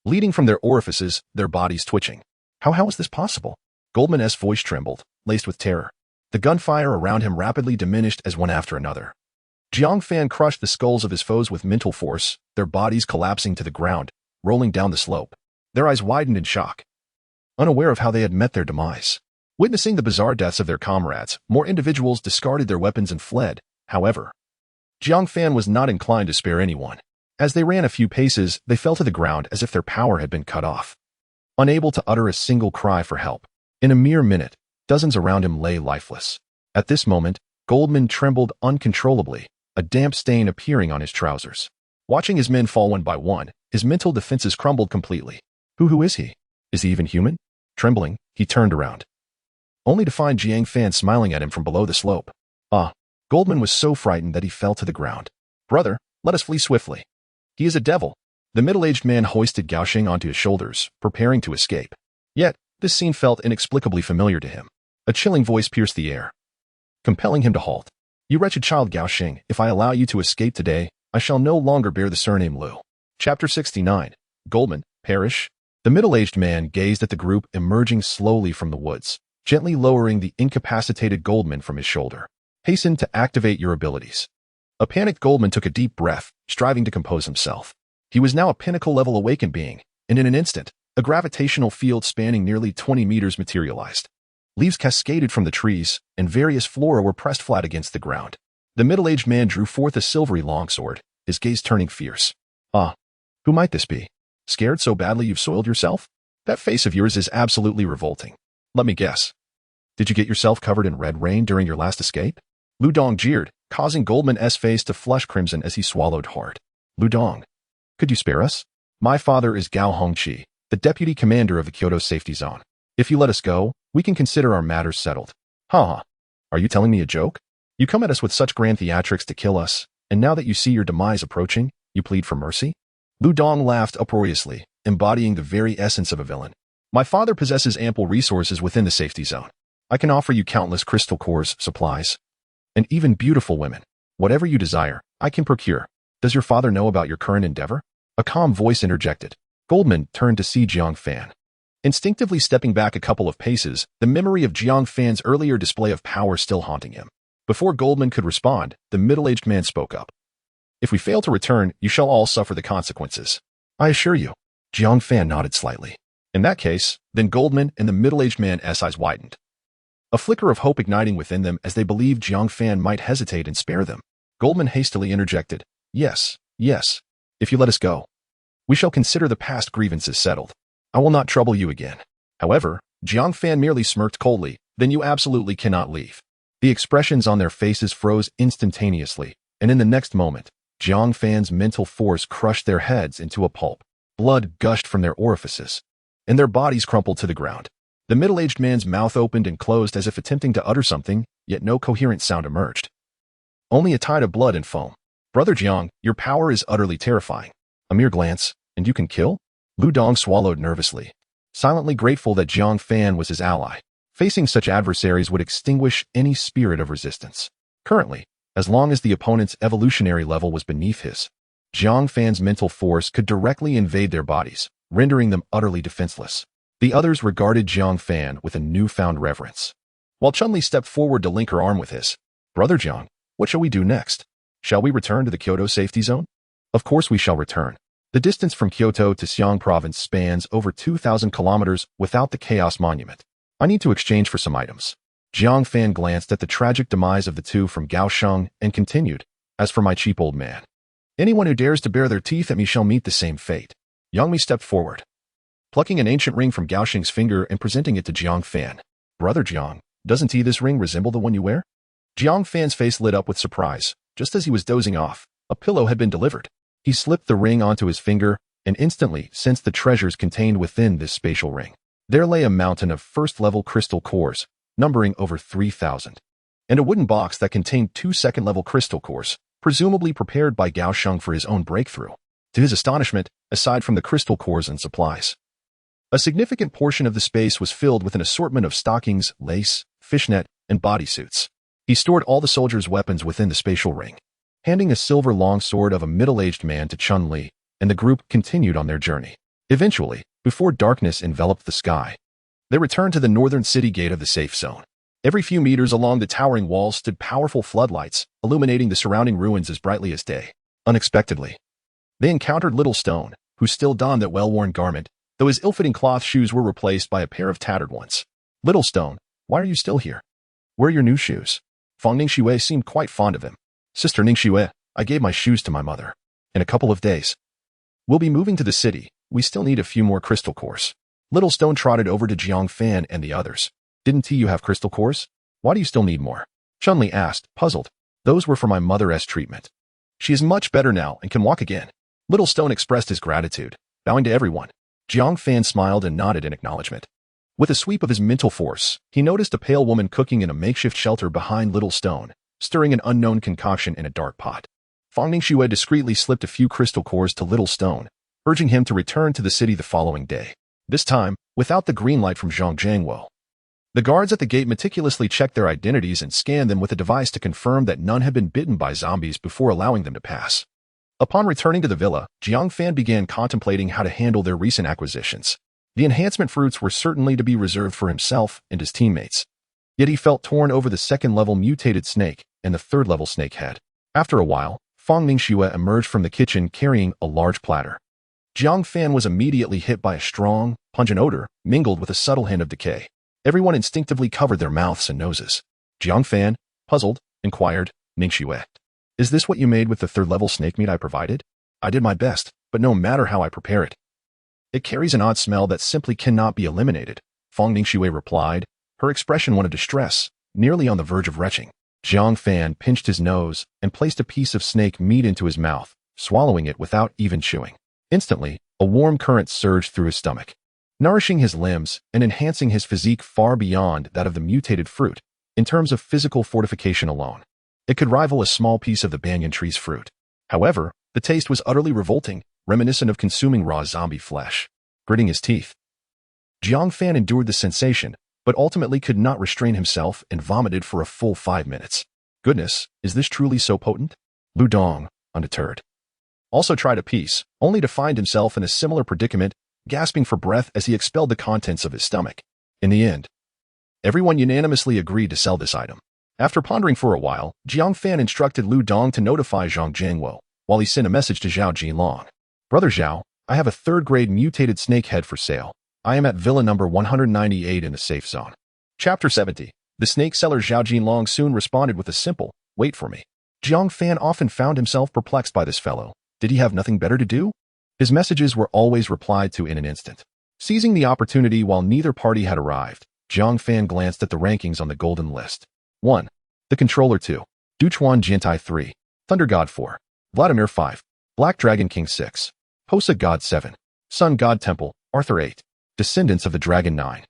leading from their orifices, their bodies twitching. How is this possible? Goldman's voice trembled, laced with terror. The gunfire around him rapidly diminished as one after another. Jiang Fan crushed the skulls of his foes with mental force, their bodies collapsing to the ground, rolling down the slope. Their eyes widened in shock, unaware of how they had met their demise. Witnessing the bizarre deaths of their comrades, more individuals discarded their weapons and fled. However, Jiang Fan was not inclined to spare anyone. As they ran a few paces, they fell to the ground as if their power had been cut off, unable to utter a single cry for help. In a mere minute, dozens around him lay lifeless. At this moment, Goldman trembled uncontrollably, a damp stain appearing on his trousers. Watching his men fall one by one, his mental defenses crumbled completely. Who is he? Is he even human? Trembling, he turned around, only to find Jiang Fan smiling at him from below the slope. Goldman was so frightened that he fell to the ground. Brother, let us flee swiftly. He is a devil. The middle-aged man hoisted Gao Sheng onto his shoulders, preparing to escape. Yet, this scene felt inexplicably familiar to him. A chilling voice pierced the air, compelling him to halt. You wretched child Gao Sheng, if I allow you to escape today, I shall no longer bear the surname Lu. Chapter 69. Goldman, perish. The middle-aged man gazed at the group emerging slowly from the woods, gently lowering the incapacitated Goldman from his shoulder. Hasten to activate your abilities. A panicked Goldman took a deep breath, striving to compose himself. He was now a pinnacle-level awakened being, and in an instant, a gravitational field spanning nearly 20 meters materialized. Leaves cascaded from the trees, and various flora were pressed flat against the ground. The middle-aged man drew forth a silvery longsword, his gaze turning fierce. Who might this be? Scared so badly you've soiled yourself? That face of yours is absolutely revolting. Let me guess. Did you get yourself covered in red rain during your last escape? Lu Dong jeered, causing Goldman's face to flush crimson as he swallowed hard. Lu Dong, could you spare us? My father is Gao Hongqi, the deputy commander of the Kyoto safety zone. If you let us go, we can consider our matters settled. Are you telling me a joke? You come at us with such grand theatrics to kill us, and now that you see your demise approaching, you plead for mercy? Lu Dong laughed uproariously, embodying the very essence of a villain. My father possesses ample resources within the safety zone. I can offer you countless crystal cores, supplies, and even beautiful women. Whatever you desire, I can procure. Does your father know about your current endeavor? A calm voice interjected. Goldman turned to see Jiang Fan. Instinctively stepping back a couple of paces, the memory of Jiang Fan's earlier display of power still haunting him. Before Goldman could respond, the middle-aged man spoke up. If we fail to return, you shall all suffer the consequences. I assure you. Jiang Fan nodded slightly. In that case, then Goldman and the middle-aged man's eyes widened. A flicker of hope igniting within them as they believed Jiang Fan might hesitate and spare them. Goldman hastily interjected. Yes, yes. If you let us go, we shall consider the past grievances settled. I will not trouble you again. However, Jiang Fan merely smirked coldly. Then you absolutely cannot leave. The expressions on their faces froze instantaneously, and in the next moment, Jiang Fan's mental force crushed their heads into a pulp. Blood gushed from their orifices, and their bodies crumpled to the ground. The middle-aged man's mouth opened and closed as if attempting to utter something, yet no coherent sound emerged. Only a tide of blood and foam. Brother Jiang, your power is utterly terrifying. A mere glance, and you can kill? Lu Dong swallowed nervously, silently grateful that Jiang Fan was his ally. Facing such adversaries would extinguish any spirit of resistance. Currently, as long as the opponent's evolutionary level was beneath his, Jiang Fan's mental force could directly invade their bodies, rendering them utterly defenseless. The others regarded Jiang Fan with a newfound reverence. While Chun-Li stepped forward to link her arm with his. Brother Jiang, what shall we do next? Shall we return to the Kyoto safety zone? Of course we shall return. The distance from Kyoto to Xiang province spans over 2,000 kilometers without the Chaos Monument. I need to exchange for some items. Jiang Fan glanced at the tragic demise of the two from Kaohsiung and continued, as for my cheap old man, anyone who dares to bare their teeth at me shall meet the same fate. Yang Mi stepped forward, plucking an ancient ring from Kaohsiung's finger and presenting it to Jiang Fan. Brother Jiang, doesn't this ring resemble the one you wear? Jiang Fan's face lit up with surprise. Just as he was dozing off, a pillow had been delivered. He slipped the ring onto his finger and instantly sensed the treasures contained within this spatial ring. There lay a mountain of first-level crystal cores, numbering over 3,000, and a wooden box that contained 2 second-level crystal cores, presumably prepared by Kaohsiung for his own breakthrough. To his astonishment, aside from the crystal cores and supplies, a significant portion of the space was filled with an assortment of stockings, lace, fishnet, and bodysuits. He stored all the soldiers' weapons within the spatial ring, handing a silver longsword of a middle-aged man to Chun-Li, and the group continued on their journey. Eventually, before darkness enveloped the sky, they returned to the northern city gate of the safe zone. Every few meters along the towering walls stood powerful floodlights, illuminating the surrounding ruins as brightly as day. Unexpectedly, they encountered Little Stone, who still donned that well-worn garment, though his ill-fitting cloth shoes were replaced by a pair of tattered ones. Little Stone, why are you still here? Where are your new shoes? Fang Ningxue seemed quite fond of him. Sister Ningxue, I gave my shoes to my mother. In a couple of days, we'll be moving to the city. We still need a few more crystal cores. Little Stone trotted over to Jiang Fan and the others. Didn't you have crystal cores? Why do you still need more? Chun-Li asked, puzzled. Those were for my mother's treatment. She is much better now and can walk again. Little Stone expressed his gratitude, bowing to everyone. Jiang Fan smiled and nodded in acknowledgement. With a sweep of his mental force, he noticed a pale woman cooking in a makeshift shelter behind Little Stone, stirring an unknown concoction in a dark pot. Fang Ningxue discreetly slipped a few crystal cores to Little Stone, urging him to return to the city the following day. This time, without the green light from Zhang Jiangwo. The guards at the gate meticulously checked their identities and scanned them with a device to confirm that none had been bitten by zombies before allowing them to pass. Upon returning to the villa, Jiang Fan began contemplating how to handle their recent acquisitions. The enhancement fruits were certainly to be reserved for himself and his teammates. Yet he felt torn over the second-level mutated snake and the third-level snake head. After a while, Fang Ningxue emerged from the kitchen carrying a large platter. Jiang Fan was immediately hit by a strong, pungent odor mingled with a subtle hint of decay. Everyone instinctively covered their mouths and noses. Jiang Fan, puzzled, inquired, Ningxue, is this what you made with the third-level snake meat I provided? I did my best, but no matter how I prepare it, it carries an odd smell that simply cannot be eliminated. Fang Ningxue replied, her expression one of distress, nearly on the verge of retching. Jiang Fan pinched his nose and placed a piece of snake meat into his mouth, swallowing it without even chewing. Instantly, a warm current surged through his stomach, nourishing his limbs and enhancing his physique far beyond that of the mutated fruit, in terms of physical fortification alone. It could rival a small piece of the banyan tree's fruit. However, the taste was utterly revolting, reminiscent of consuming raw zombie flesh. Gritting his teeth, Jiang Fan endured the sensation, but ultimately could not restrain himself and vomited for a full 5 minutes. Goodness, is this truly so potent? Lu Dong, undeterred, also tried a piece, only to find himself in a similar predicament, gasping for breath as he expelled the contents of his stomach. In the end, everyone unanimously agreed to sell this item. After pondering for a while, Jiang Fan instructed Lu Dong to notify Zhang Jiangwo, while he sent a message to Zhao Jinlong. Brother Zhao, I have a third-grade mutated snake head for sale. I am at Villa number 198 in the safe zone. Chapter 70. The snake seller Zhao Jinlong soon responded with a simple, "Wait for me." Jiang Fan often found himself perplexed by this fellow. Did he have nothing better to do? His messages were always replied to in an instant. Seizing the opportunity while neither party had arrived, Jiang Fan glanced at the rankings on the golden list. 1. The Controller 2. Duchuan Jiantai 3. Thunder God 4. Vladimir 5. Black Dragon King 6. Posa God 7. Sun God Temple, Arthur 8. Descendants of the Dragon 9.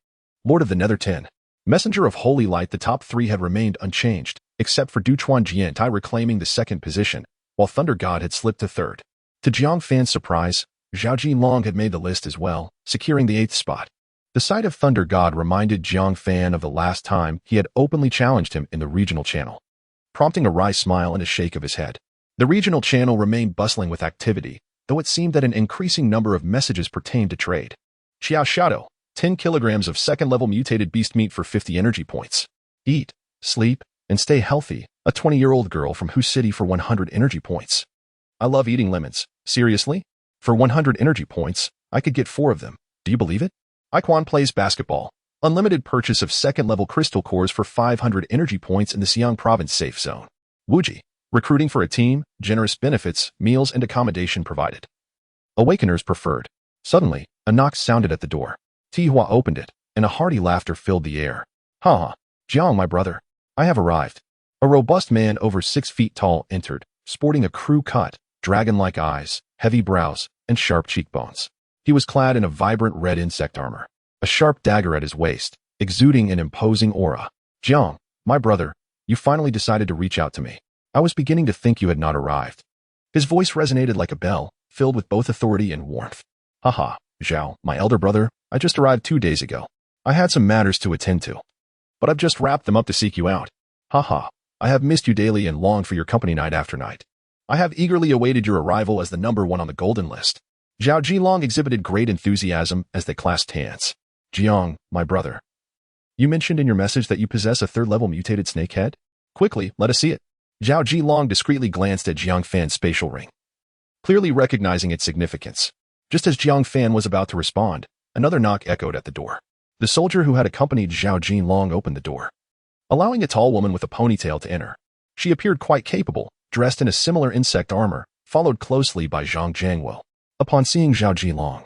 Lord of the Nether 10. Messenger of Holy Light. The top 3 had remained unchanged, except for Duchuan Jiantai reclaiming the second position, while Thunder God had slipped to third. To Jiang Fan's surprise, Zhao Jinlong had made the list as well, securing the 8th spot. The sight of Thunder God reminded Jiang Fan of the last time he had openly challenged him in the regional channel, prompting a wry smile and a shake of his head. The regional channel remained bustling with activity, though it seemed that an increasing number of messages pertained to trade. Xiao Shadow, 10 kilograms of second-level mutated beast meat for 50 energy points. Eat, sleep, and stay healthy, a 20-year-old girl from Hu City for 100 energy points. I love eating lemons. Seriously? For 100 energy points, I could get 4 of them. Do you believe it? Iquan plays basketball. Unlimited purchase of second-level crystal cores for 500 energy points in the Xiang province safe zone. Wuji, recruiting for a team, generous benefits, meals and accommodation provided. Awakeners preferred. Suddenly, a knock sounded at the door. Tihua opened it, and a hearty laughter filled the air. Ha! Jiang, my brother. I have arrived. A robust man over 6 feet tall entered, sporting a crew-cut, dragon-like eyes, heavy brows, and sharp cheekbones. He was clad in a vibrant red insect armor, a sharp dagger at his waist, exuding an imposing aura. Jiang, my brother, you finally decided to reach out to me. I was beginning to think you had not arrived. His voice resonated like a bell, filled with both authority and warmth. Haha, Zhao, my elder brother, I just arrived 2 days ago. I had some matters to attend to, but I've just wrapped them up to seek you out. Haha, I have missed you daily and longed for your company night after night. I have eagerly awaited your arrival as the number 1 on the golden list. Zhao Jinlong exhibited great enthusiasm as they clasped hands. Jiang, my brother. You mentioned in your message that you possess a third-level mutated snake head? Quickly, let us see it. Zhao Jinlong discreetly glanced at Jiang Fan's spatial ring, clearly recognizing its significance. Just as Jiang Fan was about to respond, another knock echoed at the door. The soldier who had accompanied Zhao Jinlong opened the door, allowing a tall woman with a ponytail to enter. She appeared quite capable, dressed in a similar insect armor, followed closely by Zhang Jiangwo. Upon seeing Zhao Jinlong,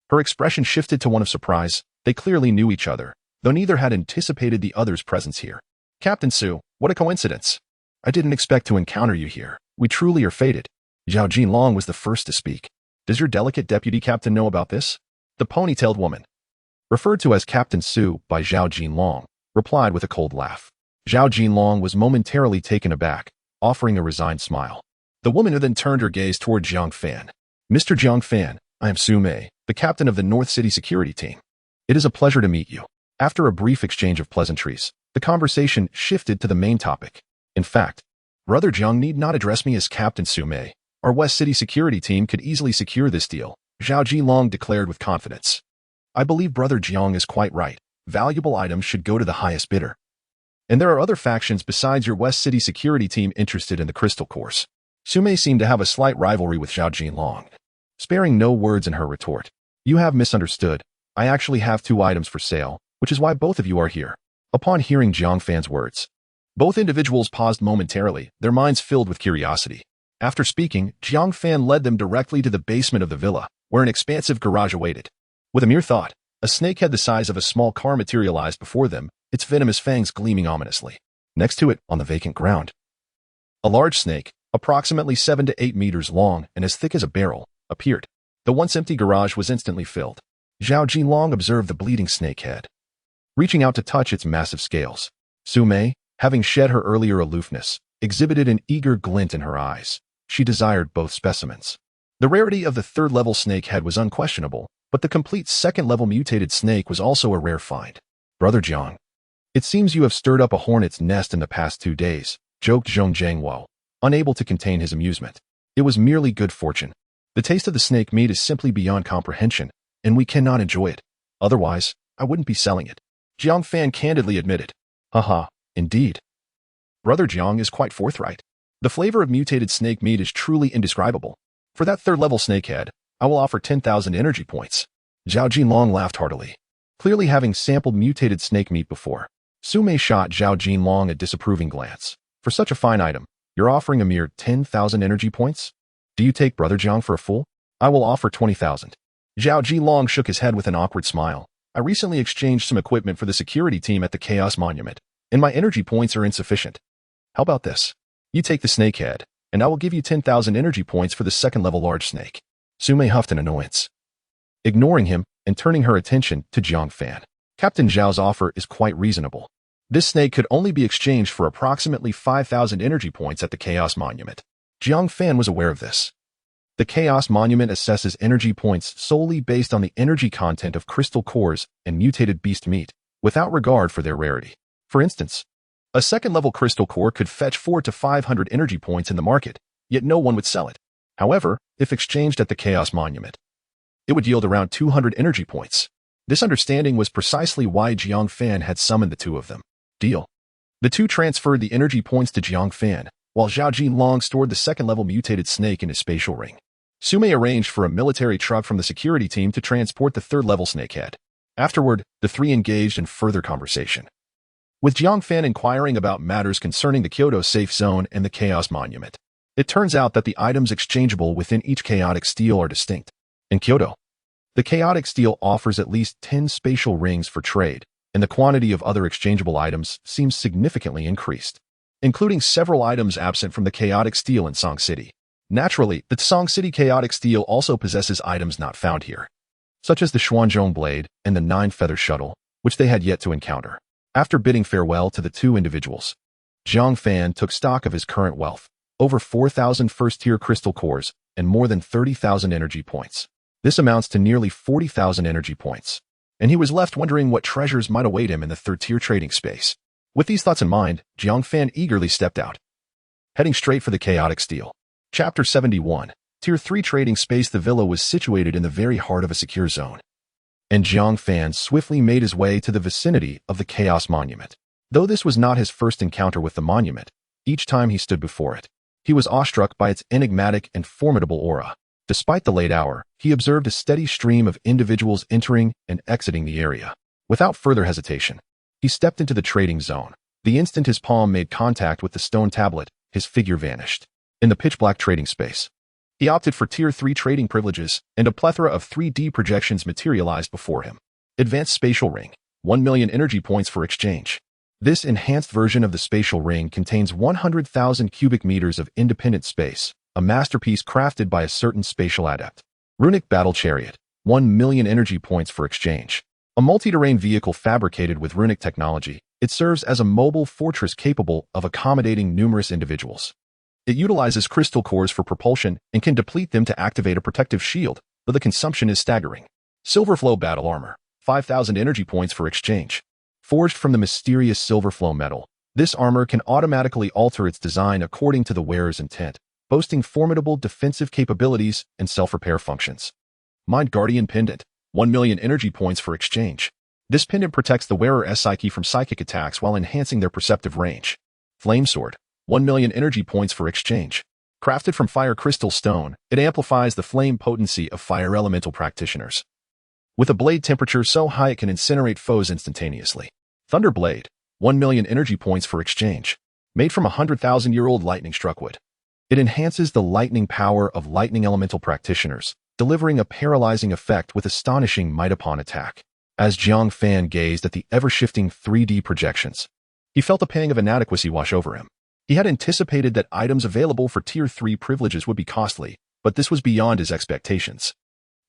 her expression shifted to one of surprise. They clearly knew each other, though neither had anticipated the other's presence here. Captain Su, what a coincidence. I didn't expect to encounter you here. We truly are fated. Zhao Jinlong was the first to speak. Does your delicate deputy captain know about this? The ponytailed woman, referred to as Captain Su by Zhao Jinlong, replied with a cold laugh. Zhao Jinlong was momentarily taken aback, offering a resigned smile. The woman then turned her gaze toward Jiang Fan. Mr. Jiang Fan, I am Su Mei, the captain of the North City security team. It is a pleasure to meet you. After a brief exchange of pleasantries, the conversation shifted to the main topic. In fact, Brother Jiang need not address me as Captain Su Mei. Our West City security team could easily secure this deal, Zhao Jinlong declared with confidence. I believe Brother Jiang is quite right. Valuable items should go to the highest bidder. And there are other factions besides your West City security team interested in the crystal cores. Su Mei seemed to have a slight rivalry with Zhao Jinlong, sparing no words in her retort. You have misunderstood. I actually have 2 items for sale, which is why both of you are here. Upon hearing Jiang Fan's words, both individuals paused momentarily, their minds filled with curiosity. After speaking, Jiang Fan led them directly to the basement of the villa, where an expansive garage awaited. With a mere thought, a snakehead the size of a small car materialized before them, its venomous fangs gleaming ominously. Next to it, on the vacant ground, a large snake, approximately 7 to 8 meters long and as thick as a barrel, appeared. The once empty garage was instantly filled. Zhao Jinlong observed the bleeding snakehead, reaching out to touch its massive scales. Su Mei, having shed her earlier aloofness, exhibited an eager glint in her eyes. She desired both specimens. The rarity of the third-level snake head was unquestionable, but the complete second-level mutated snake was also a rare find. Brother Jiang, it seems you have stirred up a hornet's nest in the past 2 days, joked Zhong Jiangwo, unable to contain his amusement. It was merely good fortune. The taste of the snake meat is simply beyond comprehension, and we cannot enjoy it. Otherwise, I wouldn't be selling it. Jiang Fan candidly admitted. Haha, indeed. Brother Jiang is quite forthright. The flavor of mutated snake meat is truly indescribable. For that third-level snakehead, I will offer 10,000 energy points. Zhao Jinlong laughed heartily. Clearly having sampled mutated snake meat before, Sumei shot Zhao Jinlong a disapproving glance. For such a fine item, you're offering a mere 10,000 energy points? Do you take Brother Jiang for a fool? I will offer 20,000. Zhao Jinlong shook his head with an awkward smile. I recently exchanged some equipment for the security team at the Chaos Monument, and my energy points are insufficient. How about this? You take the snakehead, and I will give you 10,000 energy points for the second-level large snake. Sumei huffed in annoyance, ignoring him and turning her attention to Jiang Fan. Captain Zhao's offer is quite reasonable. This snake could only be exchanged for approximately 5,000 energy points at the Chaos Monument. Jiang Fan was aware of this. The Chaos Monument assesses energy points solely based on the energy content of crystal cores and mutated beast meat, without regard for their rarity. For instance, a second-level crystal core could fetch 400 to 500 energy points in the market, yet no one would sell it. However, if exchanged at the Chaos Monument, it would yield around 200 energy points. This understanding was precisely why Jiang Fan had summoned the two of them. Deal. The two transferred the energy points to Jiang Fan, while Zhao Jinlong stored the second-level mutated snake in his spatial ring. Sumei arranged for a military truck from the security team to transport the third-level snakehead. Afterward, the three engaged in further conversation, with Jiang Fan inquiring about matters concerning the Kyoto Safe Zone and the Chaos Monument. It turns out that the items exchangeable within each chaotic steel are distinct. In Kyoto, the chaotic steel offers at least 10 spatial rings for trade, and the quantity of other exchangeable items seems significantly increased, including several items absent from the chaotic steel in Song City. Naturally, the Song City chaotic steel also possesses items not found here, such as the Xuanzhong blade and the 9-feather shuttle, which they had yet to encounter. After bidding farewell to the two individuals, Jiang Fan took stock of his current wealth, over 4,000 first-tier crystal cores and more than 30,000 energy points. This amounts to nearly 40,000 energy points, and he was left wondering what treasures might await him in the third-tier trading space. With these thoughts in mind, Jiang Fan eagerly stepped out, heading straight for the chaotic steel. Chapter 71. Tier 3 Trading Space. The villa was situated in the very heart of a secure zone, and Jiang Fan swiftly made his way to the vicinity of the Chaos Monument. Though this was not his first encounter with the monument, each time he stood before it, he was awestruck by its enigmatic and formidable aura. Despite the late hour, he observed a steady stream of individuals entering and exiting the area. Without further hesitation, he stepped into the trading zone. The instant his palm made contact with the stone tablet, his figure vanished. In the pitch-black trading space, he opted for Tier 3 trading privileges, and a plethora of 3D projections materialized before him. Advanced Spatial Ring. 1 million energy points for exchange. This enhanced version of the spatial ring contains 100,000 cubic meters of independent space, a masterpiece crafted by a certain spatial adept. Runic Battle Chariot. 1 million energy points for exchange. A multi-terrain vehicle fabricated with runic technology, it serves as a mobile fortress capable of accommodating numerous individuals. It utilizes crystal cores for propulsion and can deplete them to activate a protective shield, but the consumption is staggering. Silverflow Battle Armor. 5,000 energy points for exchange. Forged from the mysterious silverflow metal, this armor can automatically alter its design according to the wearer's intent, boasting formidable defensive capabilities and self-repair functions. Mind Guardian Pendant. 1 million energy points for exchange. This pendant protects the wearer's psyche from psychic attacks while enhancing their perceptive range. Flame Sword. 1 million energy points for exchange. Crafted from fire crystal stone, it amplifies the flame potency of fire elemental practitioners, with a blade temperature so high it can incinerate foes instantaneously. Thunder Blade. 1 million energy points for exchange. Made from 100,000-year-old lightning-struck wood, it enhances the lightning power of lightning elemental practitioners, delivering a paralyzing effect with astonishing might upon attack. As Jiang Fan gazed at the ever-shifting 3D projections, he felt a pang of inadequacy wash over him. He had anticipated that items available for Tier 3 privileges would be costly, but this was beyond his expectations.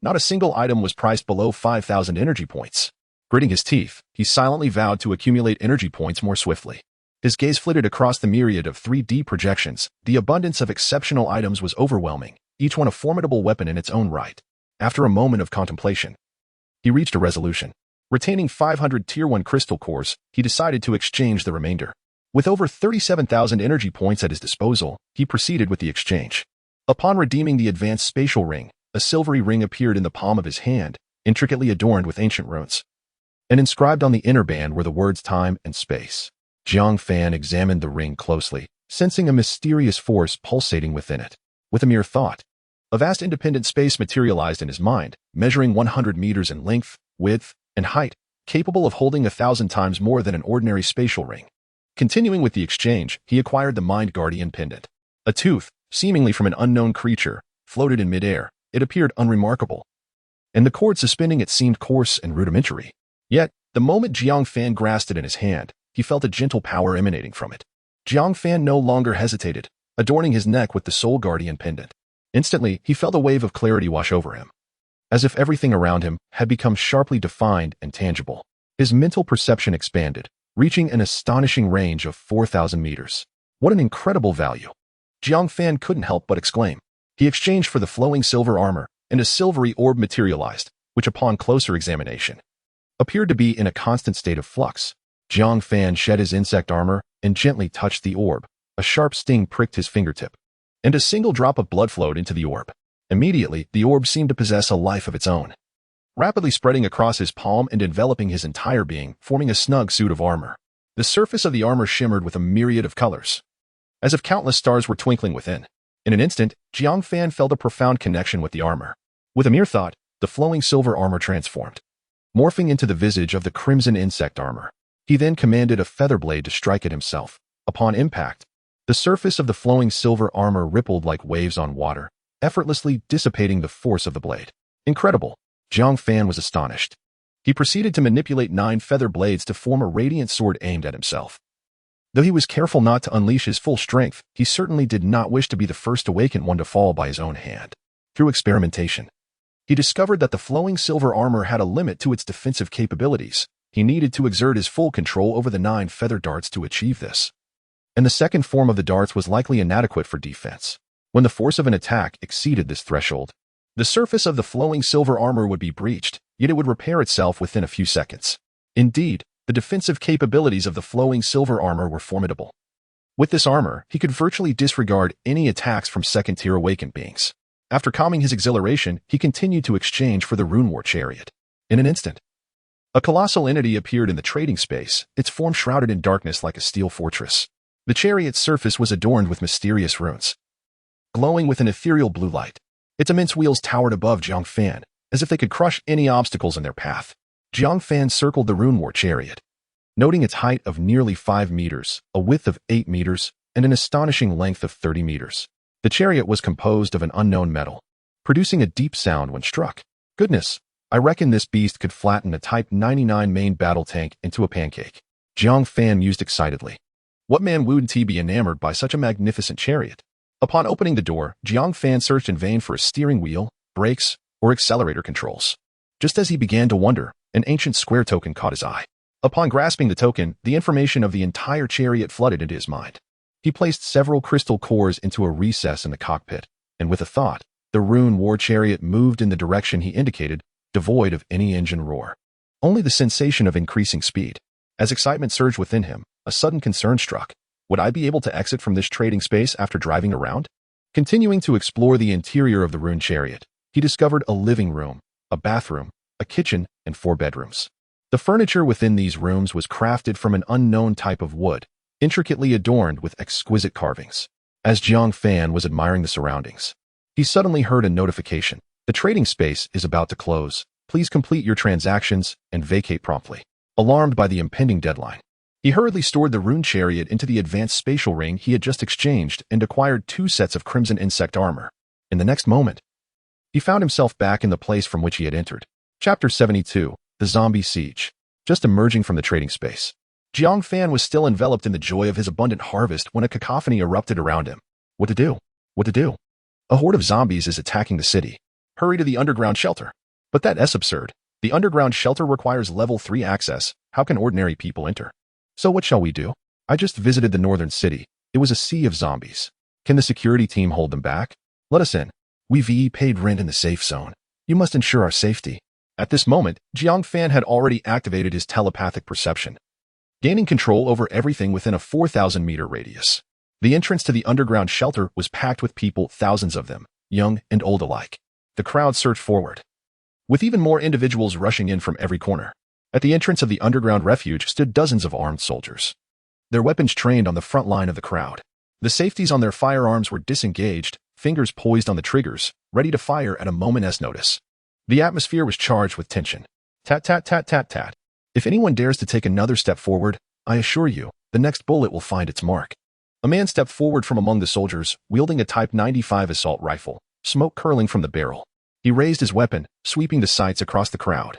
Not a single item was priced below 5,000 energy points. Gritting his teeth, he silently vowed to accumulate energy points more swiftly. His gaze flitted across the myriad of 3D projections. The abundance of exceptional items was overwhelming, each one a formidable weapon in its own right. After a moment of contemplation, he reached a resolution. Retaining 500 Tier 1 crystal cores, he decided to exchange the remainder. With over 37,000 energy points at his disposal, he proceeded with the exchange. Upon redeeming the advanced spatial ring, a silvery ring appeared in the palm of his hand, intricately adorned with ancient runes. And inscribed on the inner band were the words time and space. Jiang Fan examined the ring closely, sensing a mysterious force pulsating within it. With a mere thought, a vast independent space materialized in his mind, measuring 100 meters in length, width, and height, capable of holding 1,000 times more than an ordinary spatial ring. Continuing with the exchange, he acquired the Mind Guardian pendant. A tooth, seemingly from an unknown creature, floated in midair. It appeared unremarkable, and the cord suspending it seemed coarse and rudimentary. Yet, the moment Jiang Fan grasped it in his hand, he felt a gentle power emanating from it. Jiang Fan no longer hesitated, adorning his neck with the Soul Guardian pendant. Instantly, he felt a wave of clarity wash over him, as if everything around him had become sharply defined and tangible. His mental perception expanded, reaching an astonishing range of 4,000 meters. What an incredible value! Jiang Fan couldn't help but exclaim. He exchanged for the flowing silver armor, and a silvery orb materialized, which upon closer examination appeared to be in a constant state of flux. Jiang Fan shed his insect armor and gently touched the orb. A sharp sting pricked his fingertip, and a single drop of blood flowed into the orb. Immediately, the orb seemed to possess a life of its own, rapidly spreading across his palm and enveloping his entire being, forming a snug suit of armor. The surface of the armor shimmered with a myriad of colors, as if countless stars were twinkling within. In an instant, Jiang Fan felt a profound connection with the armor. With a mere thought, the flowing silver armor transformed, morphing into the visage of the crimson insect armor. He then commanded a feather blade to strike at himself. Upon impact, the surface of the flowing silver armor rippled like waves on water, effortlessly dissipating the force of the blade. Incredible! Jiang Fan was astonished. He proceeded to manipulate 9 feather blades to form a radiant sword aimed at himself. Though he was careful not to unleash his full strength, he certainly did not wish to be the first awakened one to fall by his own hand. Through experimentation, he discovered that the flowing silver armor had a limit to its defensive capabilities. He needed to exert his full control over the 9 feather darts to achieve this. And the second form of the darts was likely inadequate for defense. When the force of an attack exceeded this threshold, the surface of the flowing silver armor would be breached, yet it would repair itself within a few seconds. Indeed, the defensive capabilities of the flowing silver armor were formidable. With this armor, he could virtually disregard any attacks from second-tier awakened beings. After calming his exhilaration, he continued to exchange for the Rune War chariot. In an instant, a colossal entity appeared in the trading space, its form shrouded in darkness like a steel fortress. The chariot's surface was adorned with mysterious runes, glowing with an ethereal blue light. Its immense wheels towered above Jiang Fan, as if they could crush any obstacles in their path. Jiang Fan circled the Rune War chariot, noting its height of nearly 5 meters, a width of 8 meters, and an astonishing length of 30 meters. The chariot was composed of an unknown metal, producing a deep sound when struck. Goodness, I reckon this beast could flatten a Type 99 main battle tank into a pancake. Jiang Fan mused excitedly. What man wouldn't he be enamored by such a magnificent chariot? Upon opening the door, Jiang Fan searched in vain for a steering wheel, brakes, or accelerator controls. Just as he began to wonder, an ancient square token caught his eye. Upon grasping the token, the information of the entire chariot flooded into his mind. He placed several crystal cores into a recess in the cockpit, and with a thought, the Rune War chariot moved in the direction he indicated, devoid of any engine roar. Only the sensation of increasing speed. As excitement surged within him, a sudden concern struck. Would I be able to exit from this trading space after driving around? Continuing to explore the interior of the Rune chariot, he discovered a living room, a bathroom, a kitchen, and 4 bedrooms. The furniture within these rooms was crafted from an unknown type of wood, intricately adorned with exquisite carvings. As Jiang Fan was admiring the surroundings, he suddenly heard a notification. The trading space is about to close. Please complete your transactions and vacate promptly. Alarmed by the impending deadline, he hurriedly stored the Rune chariot into the advanced spatial ring he had just exchanged and acquired 2 sets of crimson insect armor. In the next moment, he found himself back in the place from which he had entered. Chapter 72. The Zombie Siege. Just emerging from the trading space, Jiang Fan was still enveloped in the joy of his abundant harvest when a cacophony erupted around him. What to do? What to do? A horde of zombies is attacking the city. Hurry to the underground shelter. But that's absurd. The underground shelter requires level 3 access. How can ordinary people enter? So what shall we do? I just visited the northern city. It was a sea of zombies. Can the security team hold them back? Let us in. We've paid rent in the safe zone. You must ensure our safety. At this moment, Jiang Fan had already activated his telepathic perception, gaining control over everything within a 4,000-meter radius. The entrance to the underground shelter was packed with people, thousands of them, young and old alike. The crowd surged forward, with even more individuals rushing in from every corner. At the entrance of the underground refuge stood dozens of armed soldiers, their weapons trained on the front line of the crowd. The safeties on their firearms were disengaged, fingers poised on the triggers, ready to fire at a moment's notice. The atmosphere was charged with tension. Tat, tat, tat, tat, tat. If anyone dares to take another step forward, I assure you, the next bullet will find its mark. A man stepped forward from among the soldiers, wielding a Type 95 assault rifle, smoke curling from the barrel. He raised his weapon, sweeping the sights across the crowd,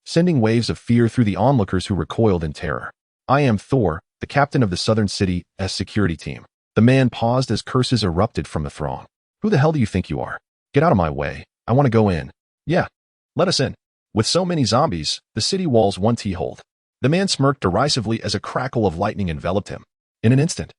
sending waves of fear through the onlookers who recoiled in terror. I am Thor, the captain of the Southern City's security team. The man paused as curses erupted from the throng. Who the hell do you think you are? Get out of my way. I want to go in. Yeah, let us in. With so many zombies, the city walls won't hold. The man smirked derisively as a crackle of lightning enveloped him. In an instant,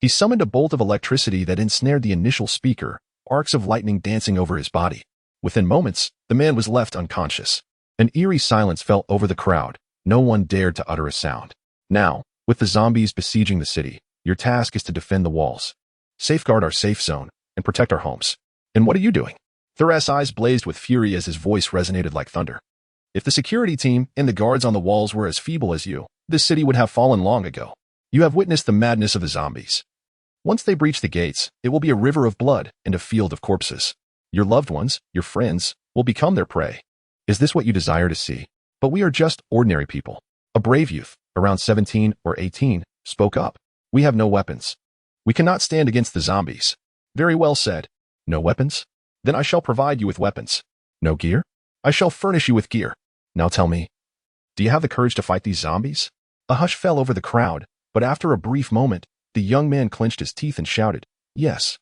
he summoned a bolt of electricity that ensnared the initial speaker, arcs of lightning dancing over his body. Within moments, the man was left unconscious. An eerie silence fell over the crowd. No one dared to utter a sound. Now, with the zombies besieging the city, your task is to defend the walls, safeguard our safe zone, and protect our homes. And what are you doing? Thor's eyes blazed with fury as his voice resonated like thunder. If the security team and the guards on the walls were as feeble as you, this city would have fallen long ago. You have witnessed the madness of the zombies. Once they breach the gates, it will be a river of blood and a field of corpses. Your loved ones, your friends, will become their prey. Is this what you desire to see? But we are just ordinary people. A brave youth, around 17 or 18, spoke up. We have no weapons. We cannot stand against the zombies. Very well said. No weapons? Then I shall provide you with weapons. No gear? I shall furnish you with gear. Now tell me, do you have the courage to fight these zombies? A hush fell over the crowd, but after a brief moment, the young man clenched his teeth and shouted, Yes,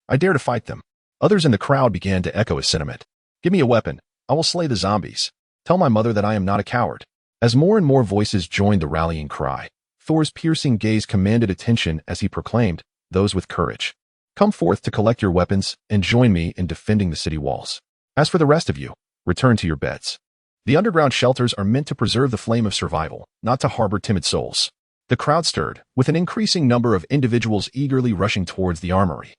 I dare to fight them. Others in the crowd began to echo his sentiment. Give me a weapon. I will slay the zombies. Tell my mother that I am not a coward. As more and more voices joined the rallying cry, Thor's piercing gaze commanded attention as he proclaimed, Those with courage, come forth to collect your weapons and join me in defending the city walls. As for the rest of you, return to your beds. The underground shelters are meant to preserve the flame of survival, not to harbor timid souls. The crowd stirred, with an increasing number of individuals eagerly rushing towards the armory.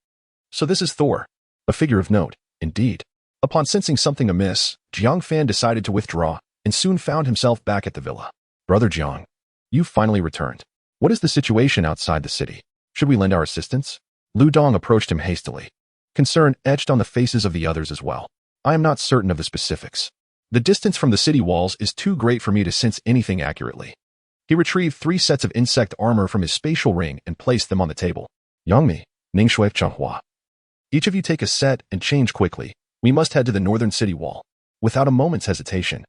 So this is Thor. A figure of note, indeed. Upon sensing something amiss, Jiang Fan decided to withdraw, and soon found himself back at the villa. Brother Jiang, you finally returned. What is the situation outside the city? Should we lend our assistance? Lu Dong approached him hastily. Concern etched on the faces of the others as well. I am not certain of the specifics. The distance from the city walls is too great for me to sense anything accurately. He retrieved 3 sets of insect armor from his spatial ring and placed them on the table. Yangmi, Ningshui Changhua. Each of you take a set and change quickly. We must head to the northern city wall. Without a moment's hesitation,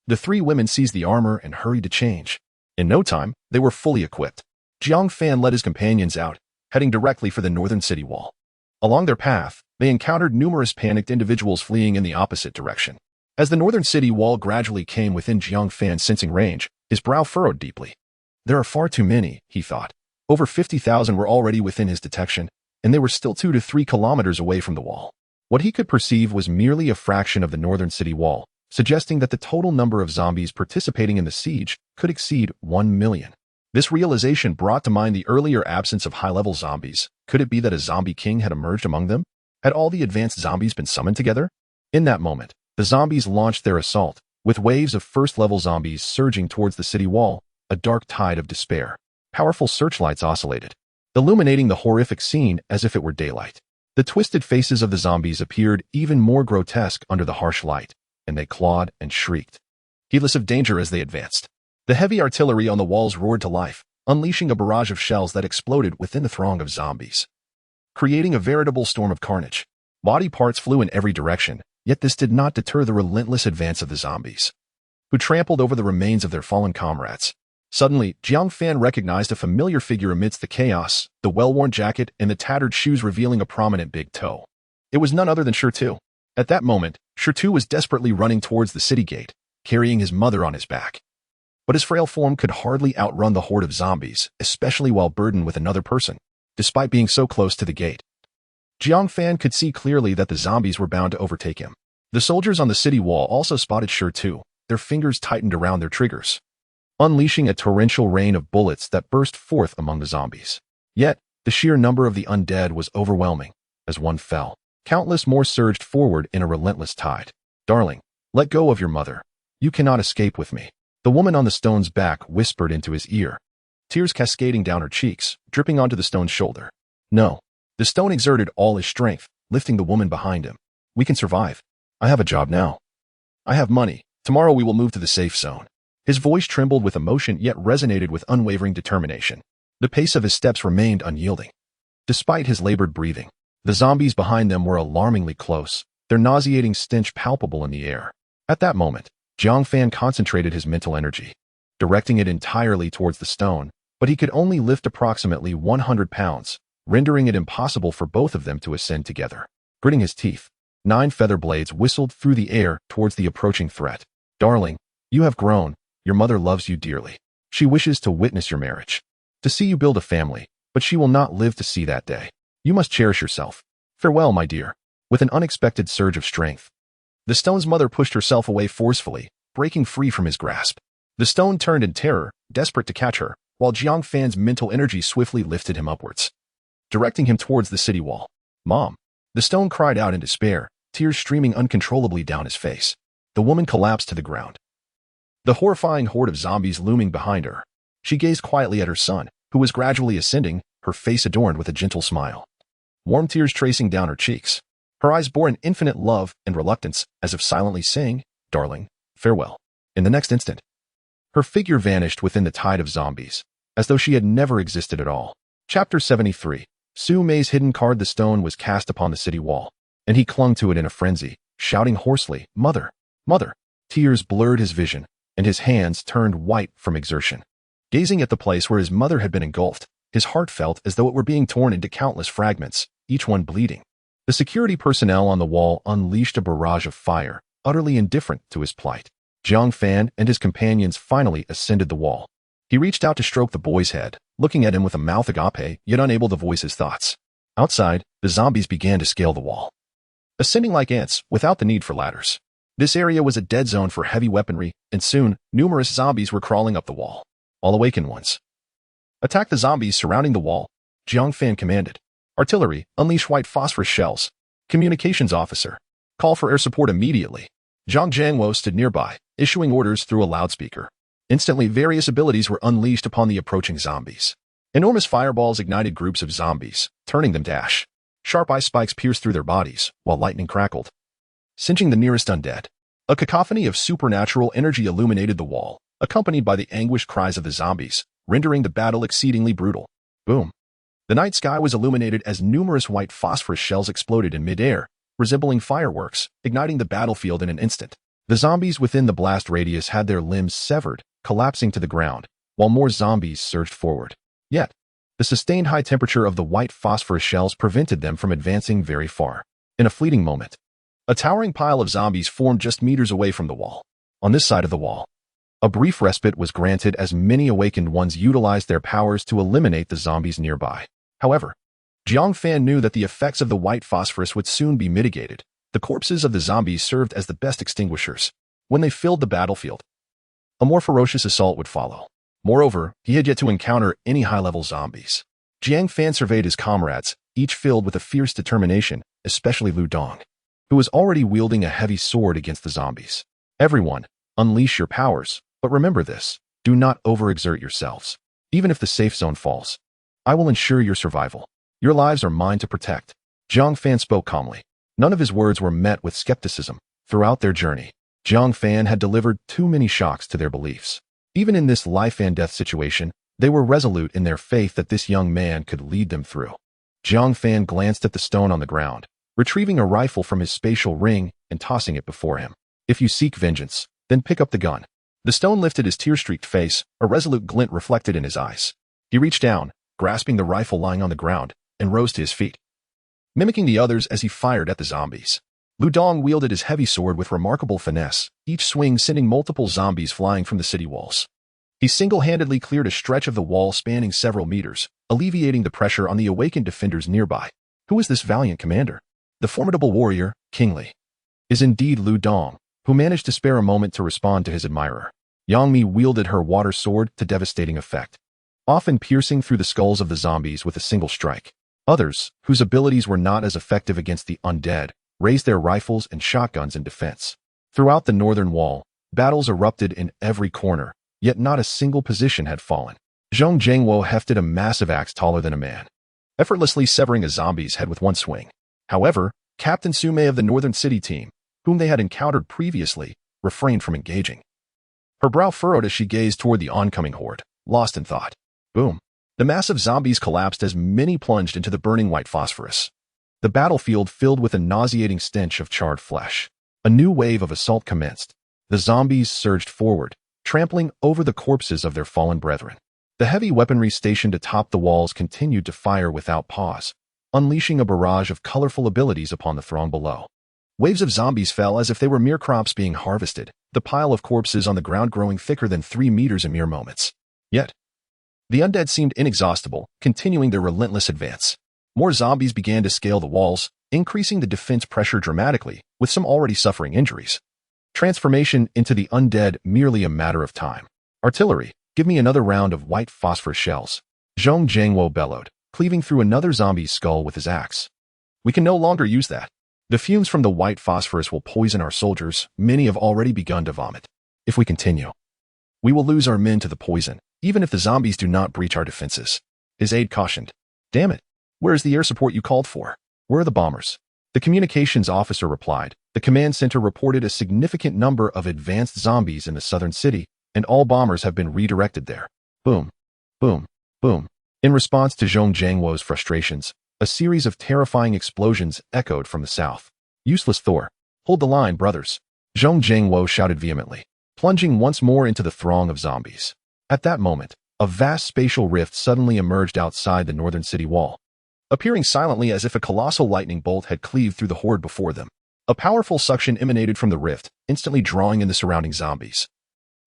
the 3 women seized the armor and hurried to change. In no time, they were fully equipped. Jiang Fan led his companions out, heading directly for the northern city wall. Along their path, they encountered numerous panicked individuals fleeing in the opposite direction. As the northern city wall gradually came within Jiang Fan's sensing range, his brow furrowed deeply. There are far too many, he thought. Over 50,000 were already within his detection, and they were still 2 to 3 kilometers away from the wall. What he could perceive was merely a fraction of the northern city wall, suggesting that the total number of zombies participating in the siege could exceed 1 million. This realization brought to mind the earlier absence of high-level zombies. Could it be that a zombie king had emerged among them? Had all the advanced zombies been summoned together? In that moment, the zombies launched their assault, with waves of first-level zombies surging towards the city wall, a dark tide of despair. Powerful searchlights oscillated, illuminating the horrific scene as if it were daylight. The twisted faces of the zombies appeared even more grotesque under the harsh light, and they clawed and shrieked, heedless of danger as they advanced. The heavy artillery on the walls roared to life, unleashing a barrage of shells that exploded within the throng of zombies, creating a veritable storm of carnage. Body parts flew in every direction, yet this did not deter the relentless advance of the zombies, who trampled over the remains of their fallen comrades. Suddenly, Jiang Fan recognized a familiar figure amidst the chaos, the well-worn jacket and the tattered shoes revealing a prominent big toe. It was none other than Shirtu. At that moment, Shirtu was desperately running towards the city gate, carrying his mother on his back. but his frail form could hardly outrun the horde of zombies, especially while burdened with another person, despite being so close to the gate. Jiang Fan could see clearly that the zombies were bound to overtake him. The soldiers on the city wall also spotted Sure too, their fingers tightened around their triggers, unleashing a torrential rain of bullets that burst forth among the zombies. Yet, the sheer number of the undead was overwhelming. As one fell, countless more surged forward in a relentless tide. "Darling, let go of your mother. You cannot escape with me," the woman on the stone's back whispered into his ear, tears cascading down her cheeks, dripping onto the stone's shoulder. "No." The stone exerted all his strength, lifting the woman behind him. "We can survive. I have a job now. I have money. Tomorrow we will move to the safe zone." His voice trembled with emotion yet resonated with unwavering determination. The pace of his steps remained unyielding. Despite his labored breathing, the zombies behind them were alarmingly close, their nauseating stench palpable in the air. At that moment, Jiang Fan concentrated his mental energy, directing it entirely towards the stone, but he could only lift approximately 100 pounds, rendering it impossible for both of them to ascend together. Gritting his teeth, 9 feather blades whistled through the air towards the approaching threat. "Darling, you have grown. Your mother loves you dearly. She wishes to witness your marriage, to see you build a family, but she will not live to see that day. You must cherish yourself. Farewell, my dear." With an unexpected surge of strength, the stone's mother pushed herself away forcefully, breaking free from his grasp. The stone turned in terror, desperate to catch her, while Jiang Fan's mental energy swiftly lifted him upwards, directing him towards the city wall. "Mom!" The stone cried out in despair, tears streaming uncontrollably down his face. The woman collapsed to the ground, the horrifying horde of zombies looming behind her. She gazed quietly at her son, who was gradually ascending, her face adorned with a gentle smile, warm tears tracing down her cheeks. Her eyes bore an infinite love and reluctance, as if silently saying, "Darling, farewell." In the next instant, her figure vanished within the tide of zombies, as though she had never existed at all. Chapter 73. Su Mei's hidden card. The stone was cast upon the city wall, and he clung to it in a frenzy, shouting hoarsely, "Mother! Mother!" Tears blurred his vision, and his hands turned white from exertion. Gazing at the place where his mother had been engulfed, his heart felt as though it were being torn into countless fragments, each one bleeding. The security personnel on the wall unleashed a barrage of fire, utterly indifferent to his plight. Jiang Fan and his companions finally ascended the wall. He reached out to stroke the boy's head, looking at him with a mouth agape, yet unable to voice his thoughts. Outside, the zombies began to scale the wall, ascending like ants without the need for ladders. This area was a dead zone for heavy weaponry, and soon, numerous zombies were crawling up the wall. "All awakened ones, attack the zombies surrounding the wall," Jiang Fan commanded. "Artillery, unleash white phosphorus shells. Communications officer, call for air support immediately." Zhang Jiangwo stood nearby, issuing orders through a loudspeaker. Instantly, various abilities were unleashed upon the approaching zombies. Enormous fireballs ignited groups of zombies, turning them to ash. Sharp eye spikes pierced through their bodies, while lightning crackled, singeing the nearest undead. A cacophony of supernatural energy illuminated the wall, accompanied by the anguished cries of the zombies, rendering the battle exceedingly brutal. Boom! The night sky was illuminated as numerous white phosphorus shells exploded in midair, resembling fireworks, igniting the battlefield in an instant. The zombies within the blast radius had their limbs severed, collapsing to the ground, while more zombies surged forward. Yet, the sustained high temperature of the white phosphorus shells prevented them from advancing very far. In a fleeting moment, a towering pile of zombies formed just meters away from the wall. On this side of the wall, a brief respite was granted as many awakened ones utilized their powers to eliminate the zombies nearby. However, Jiang Fan knew that the effects of the white phosphorus would soon be mitigated. The corpses of the zombies served as the best extinguishers. When they filled the battlefield, a more ferocious assault would follow. Moreover, he had yet to encounter any high-level zombies. Jiang Fan surveyed his comrades, each filled with a fierce determination, especially Lu Dong, who was already wielding a heavy sword against the zombies. "Everyone, unleash your powers, but remember this, do not overexert yourselves. Even if the safe zone falls, I will ensure your survival. Your lives are mine to protect." Jiang Fan spoke calmly. None of his words were met with skepticism. Throughout their journey, Jiang Fan had delivered too many shocks to their beliefs. Even in this life and death situation, they were resolute in their faith that this young man could lead them through. Jiang Fan glanced at the stone on the ground, retrieving a rifle from his spatial ring and tossing it before him. "If you seek vengeance, then pick up the gun." The stone lifted his tear-streaked face, a resolute glint reflected in his eyes. He reached down, grasping the rifle lying on the ground, and rose to his feet, mimicking the others as he fired at the zombies. Lu Dong wielded his heavy sword with remarkable finesse, each swing sending multiple zombies flying from the city walls. He single-handedly cleared a stretch of the wall spanning several meters, alleviating the pressure on the awakened defenders nearby. Who is this valiant commander? The formidable warrior, kingly, is indeed Lu Dong, who managed to spare a moment to respond to his admirer. Yang Mi wielded her water sword to devastating effect, often piercing through the skulls of the zombies with a single strike. Others, whose abilities were not as effective against the undead, raised their rifles and shotguns in defense. Throughout the northern wall, battles erupted in every corner, yet not a single position had fallen. Zhong Jiangwo hefted a massive axe taller than a man, effortlessly severing a zombie's head with one swing. However, Captain Su Mei of the Northern City team, whom they had encountered previously, refrained from engaging. Her brow furrowed as she gazed toward the oncoming horde, lost in thought. Boom. The massive zombies collapsed as many plunged into the burning white phosphorus. The battlefield filled with a nauseating stench of charred flesh. A new wave of assault commenced. The zombies surged forward, trampling over the corpses of their fallen brethren. The heavy weaponry stationed atop the walls continued to fire without pause, unleashing a barrage of colorful abilities upon the throng below. Waves of zombies fell as if they were mere crops being harvested, the pile of corpses on the ground growing thicker than 3 meters in mere moments. Yet, the undead seemed inexhaustible, continuing their relentless advance. More zombies began to scale the walls, increasing the defense pressure dramatically, with some already suffering injuries. Transformation into the undead merely a matter of time. Artillery, give me another round of white phosphorus shells. Zhong Jiangwo bellowed, cleaving through another zombie's skull with his axe. We can no longer use that. The fumes from the white phosphorus will poison our soldiers. Many have already begun to vomit. If we continue, we will lose our men to the poison, even if the zombies do not breach our defenses. His aide cautioned. Damn it. Where is the air support you called for? Where are the bombers? The communications officer replied. The command center reported a significant number of advanced zombies in the southern city, and all bombers have been redirected there. Boom. Boom. Boom. In response to Zhong Jiangwo's frustrations, a series of terrifying explosions echoed from the south. Useless Thor. Hold the line, brothers. Zhong Jiangwo shouted vehemently, plunging once more into the throng of zombies. At that moment, a vast spatial rift suddenly emerged outside the northern city wall, appearing silently as if a colossal lightning bolt had cleaved through the horde before them. A powerful suction emanated from the rift, instantly drawing in the surrounding zombies,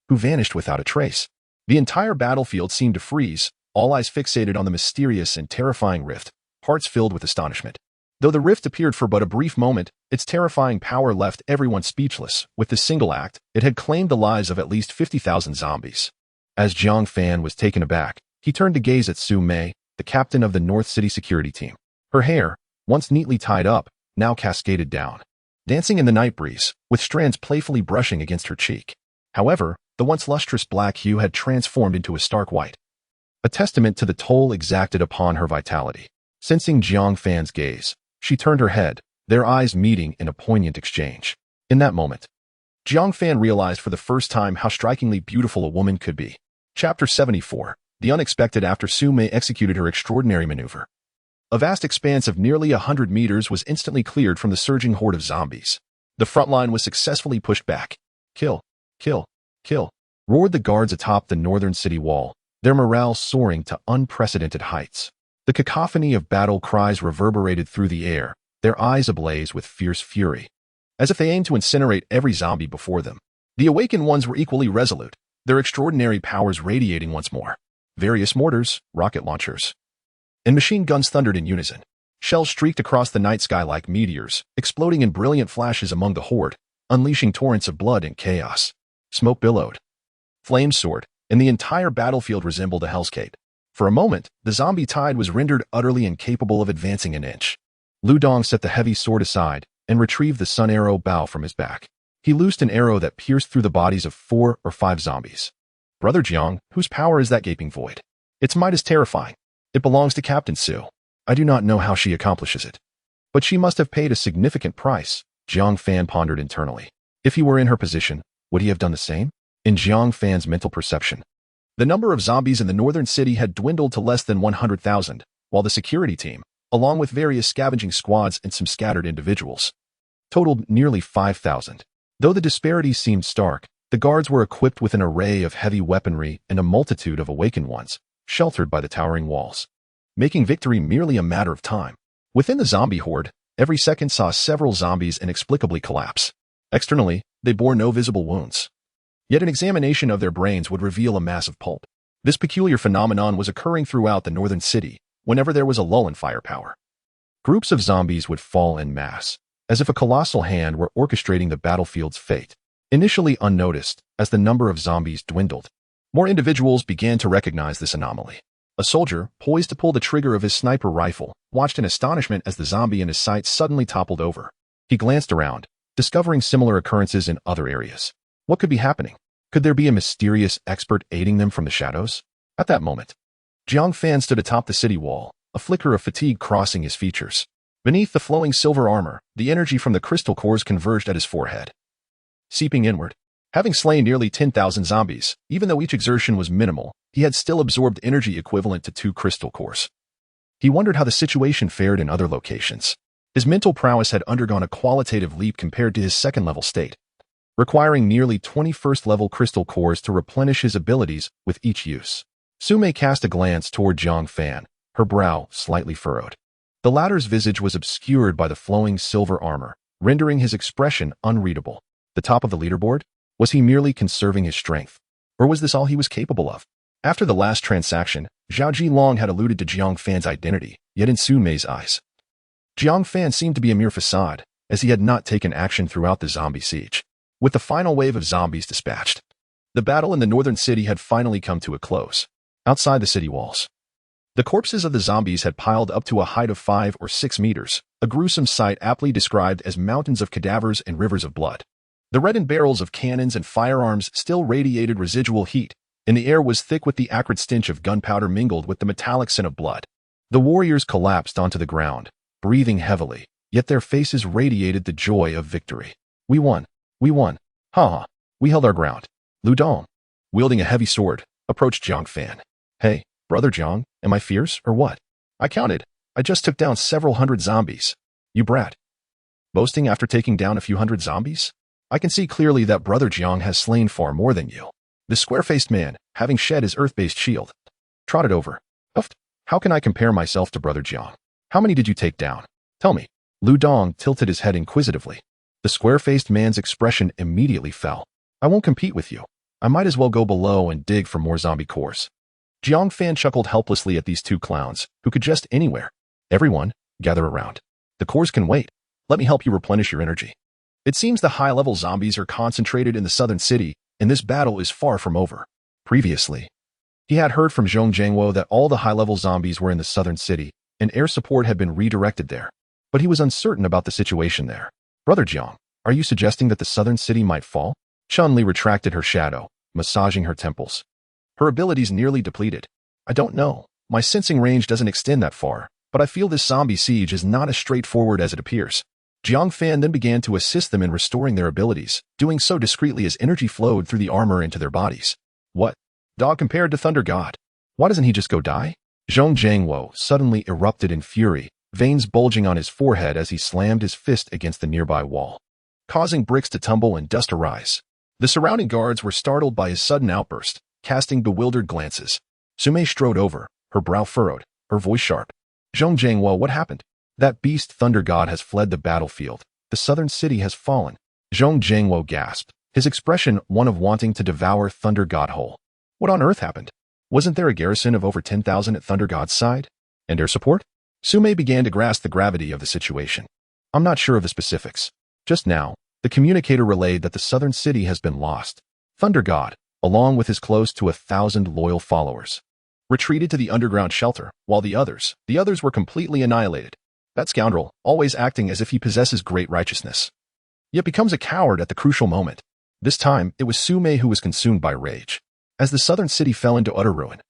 who vanished without a trace. The entire battlefield seemed to freeze, all eyes fixated on the mysterious and terrifying rift, hearts filled with astonishment. Though the rift appeared for but a brief moment, its terrifying power left everyone speechless. With this single act, it had claimed the lives of at least 50,000 zombies. As Jiang Fan was taken aback, he turned to gaze at Su Mei, the captain of the North City security team. Her hair, once neatly tied up, now cascaded down, dancing in the night breeze, with strands playfully brushing against her cheek. However, the once lustrous black hue had transformed into a stark white, a testament to the toll exacted upon her vitality. Sensing Jiang Fan's gaze, she turned her head, their eyes meeting in a poignant exchange. In that moment, Jiang Fan realized for the first time how strikingly beautiful a woman could be. Chapter 74. The Unexpected. After Su Mei executed her extraordinary maneuver, a vast expanse of nearly 100 meters was instantly cleared from the surging horde of zombies. The front line was successfully pushed back. Kill, kill, kill, roared the guards atop the northern city wall, their morale soaring to unprecedented heights. The cacophony of battle cries reverberated through the air, their eyes ablaze with fierce fury, as if they aimed to incinerate every zombie before them. The awakened ones were equally resolute, their extraordinary powers radiating once more. Various mortars, rocket launchers, and machine guns thundered in unison. Shells streaked across the night sky like meteors, exploding in brilliant flashes among the horde, unleashing torrents of blood and chaos. Smoke billowed, flames soared, and the entire battlefield resembled a hellscape. For a moment, the zombie tide was rendered utterly incapable of advancing an inch. Lu Dong set the heavy sword aside and retrieved the sun arrow bow from his back. He loosed an arrow that pierced through the bodies of 4 or 5 zombies. Brother Jiang, whose power is that gaping void? Its might is terrifying. It belongs to Captain Su. I do not know how she accomplishes it, but she must have paid a significant price. Jiang Fan pondered internally. If he were in her position, would he have done the same? In Jiang Fan's mental perception, the number of zombies in the northern city had dwindled to less than 100,000, while the security team, along with various scavenging squads and some scattered individuals, totaled nearly 5,000. Though the disparity seemed stark, the guards were equipped with an array of heavy weaponry and a multitude of awakened ones, sheltered by the towering walls, making victory merely a matter of time. Within the zombie horde, every second saw several zombies inexplicably collapse. Externally, they bore no visible wounds. Yet an examination of their brains would reveal a massive pulp. This peculiar phenomenon was occurring throughout the northern city whenever there was a lull in firepower. Groups of zombies would fall en masse, as if a colossal hand were orchestrating the battlefield's fate. Initially unnoticed, as the number of zombies dwindled, more individuals began to recognize this anomaly. A soldier, poised to pull the trigger of his sniper rifle, watched in astonishment as the zombie in his sights suddenly toppled over. He glanced around, discovering similar occurrences in other areas. What could be happening? Could there be a mysterious expert aiding them from the shadows? At that moment, Jiang Fan stood atop the city wall, a flicker of fatigue crossing his features. Beneath the flowing silver armor, the energy from the crystal cores converged at his forehead, seeping inward. Having slain nearly 10,000 zombies, even though each exertion was minimal, he had still absorbed energy equivalent to 2 crystal cores. He wondered how the situation fared in other locations. His mental prowess had undergone a qualitative leap compared to his second-level state, requiring nearly 21st-level crystal cores to replenish his abilities with each use. Sume cast a glance toward Jiang Fan, her brow slightly furrowed. The latter's visage was obscured by the flowing silver armor, rendering his expression unreadable. The top of the leaderboard? Was he merely conserving his strength? Or was this all he was capable of? After the last transaction, Zhao Jilong had alluded to Jiang Fan's identity, yet in Sume's eyes, Jiang Fan seemed to be a mere facade, as he had not taken action throughout the zombie siege. With the final wave of zombies dispatched, the battle in the northern city had finally come to a close. Outside the city walls, the corpses of the zombies had piled up to a height of 5 or 6 meters, a gruesome sight aptly described as mountains of cadavers and rivers of blood. The reddened barrels of cannons and firearms still radiated residual heat, and the air was thick with the acrid stench of gunpowder mingled with the metallic scent of blood. The warriors collapsed onto the ground, breathing heavily, yet their faces radiated the joy of victory. We won. We won. Ha! We held our ground. Lu Dong, wielding a heavy sword, approached Jiang Fan. Hey, brother Jiang, am I fierce or what? I counted. I just took down several hundred zombies. You brat. Boasting after taking down a few hundred zombies? I can see clearly that brother Jiang has slain far more than you. The square-faced man, having shed his earth-based shield, trotted over. Huffed. How can I compare myself to brother Jiang? How many did you take down? Tell me. Lu Dong tilted his head inquisitively. The square-faced man's expression immediately fell. I won't compete with you. I might as well go below and dig for more zombie cores. Jiang Fan chuckled helplessly at these two clowns, who could just anywhere. Everyone, gather around. The cores can wait. Let me help you replenish your energy. It seems the high-level zombies are concentrated in the southern city, and this battle is far from over. Previously, he had heard from Zhong Jiangwo that all the high-level zombies were in the southern city, and air support had been redirected there. But he was uncertain about the situation there. Brother Jiang, are you suggesting that the southern city might fall? Chun-Li retracted her shadow, massaging her temples. Her abilities nearly depleted. I don't know. My sensing range doesn't extend that far, but I feel this zombie siege is not as straightforward as it appears. Jiang Fan then began to assist them in restoring their abilities, doing so discreetly as energy flowed through the armor into their bodies. What? Dog compared to Thunder God? Why doesn't he just go die? Zhong Jiangwo suddenly erupted in fury, veins bulging on his forehead as he slammed his fist against the nearby wall, causing bricks to tumble and dust to rise. The surrounding guards were startled by his sudden outburst, casting bewildered glances. Sume strode over, her brow furrowed, her voice sharp. Zhong Jiangwo, what happened? That beast Thunder God has fled the battlefield. The southern city has fallen. Zhong Jiangwo gasped, his expression one of wanting to devour Thunder God whole. What on earth happened? Wasn't there a garrison of over 10,000 at Thunder God's side? And air support? Sume began to grasp the gravity of the situation. I'm not sure of the specifics. Just now, the communicator relayed that the southern city has been lost. Thunder God, along with his close to 1,000 loyal followers, retreated to the underground shelter, while the others were completely annihilated. That scoundrel, always acting as if he possesses great righteousness, yet becomes a coward at the crucial moment. This time, it was Sume who was consumed by rage. As the southern city fell into utter ruin,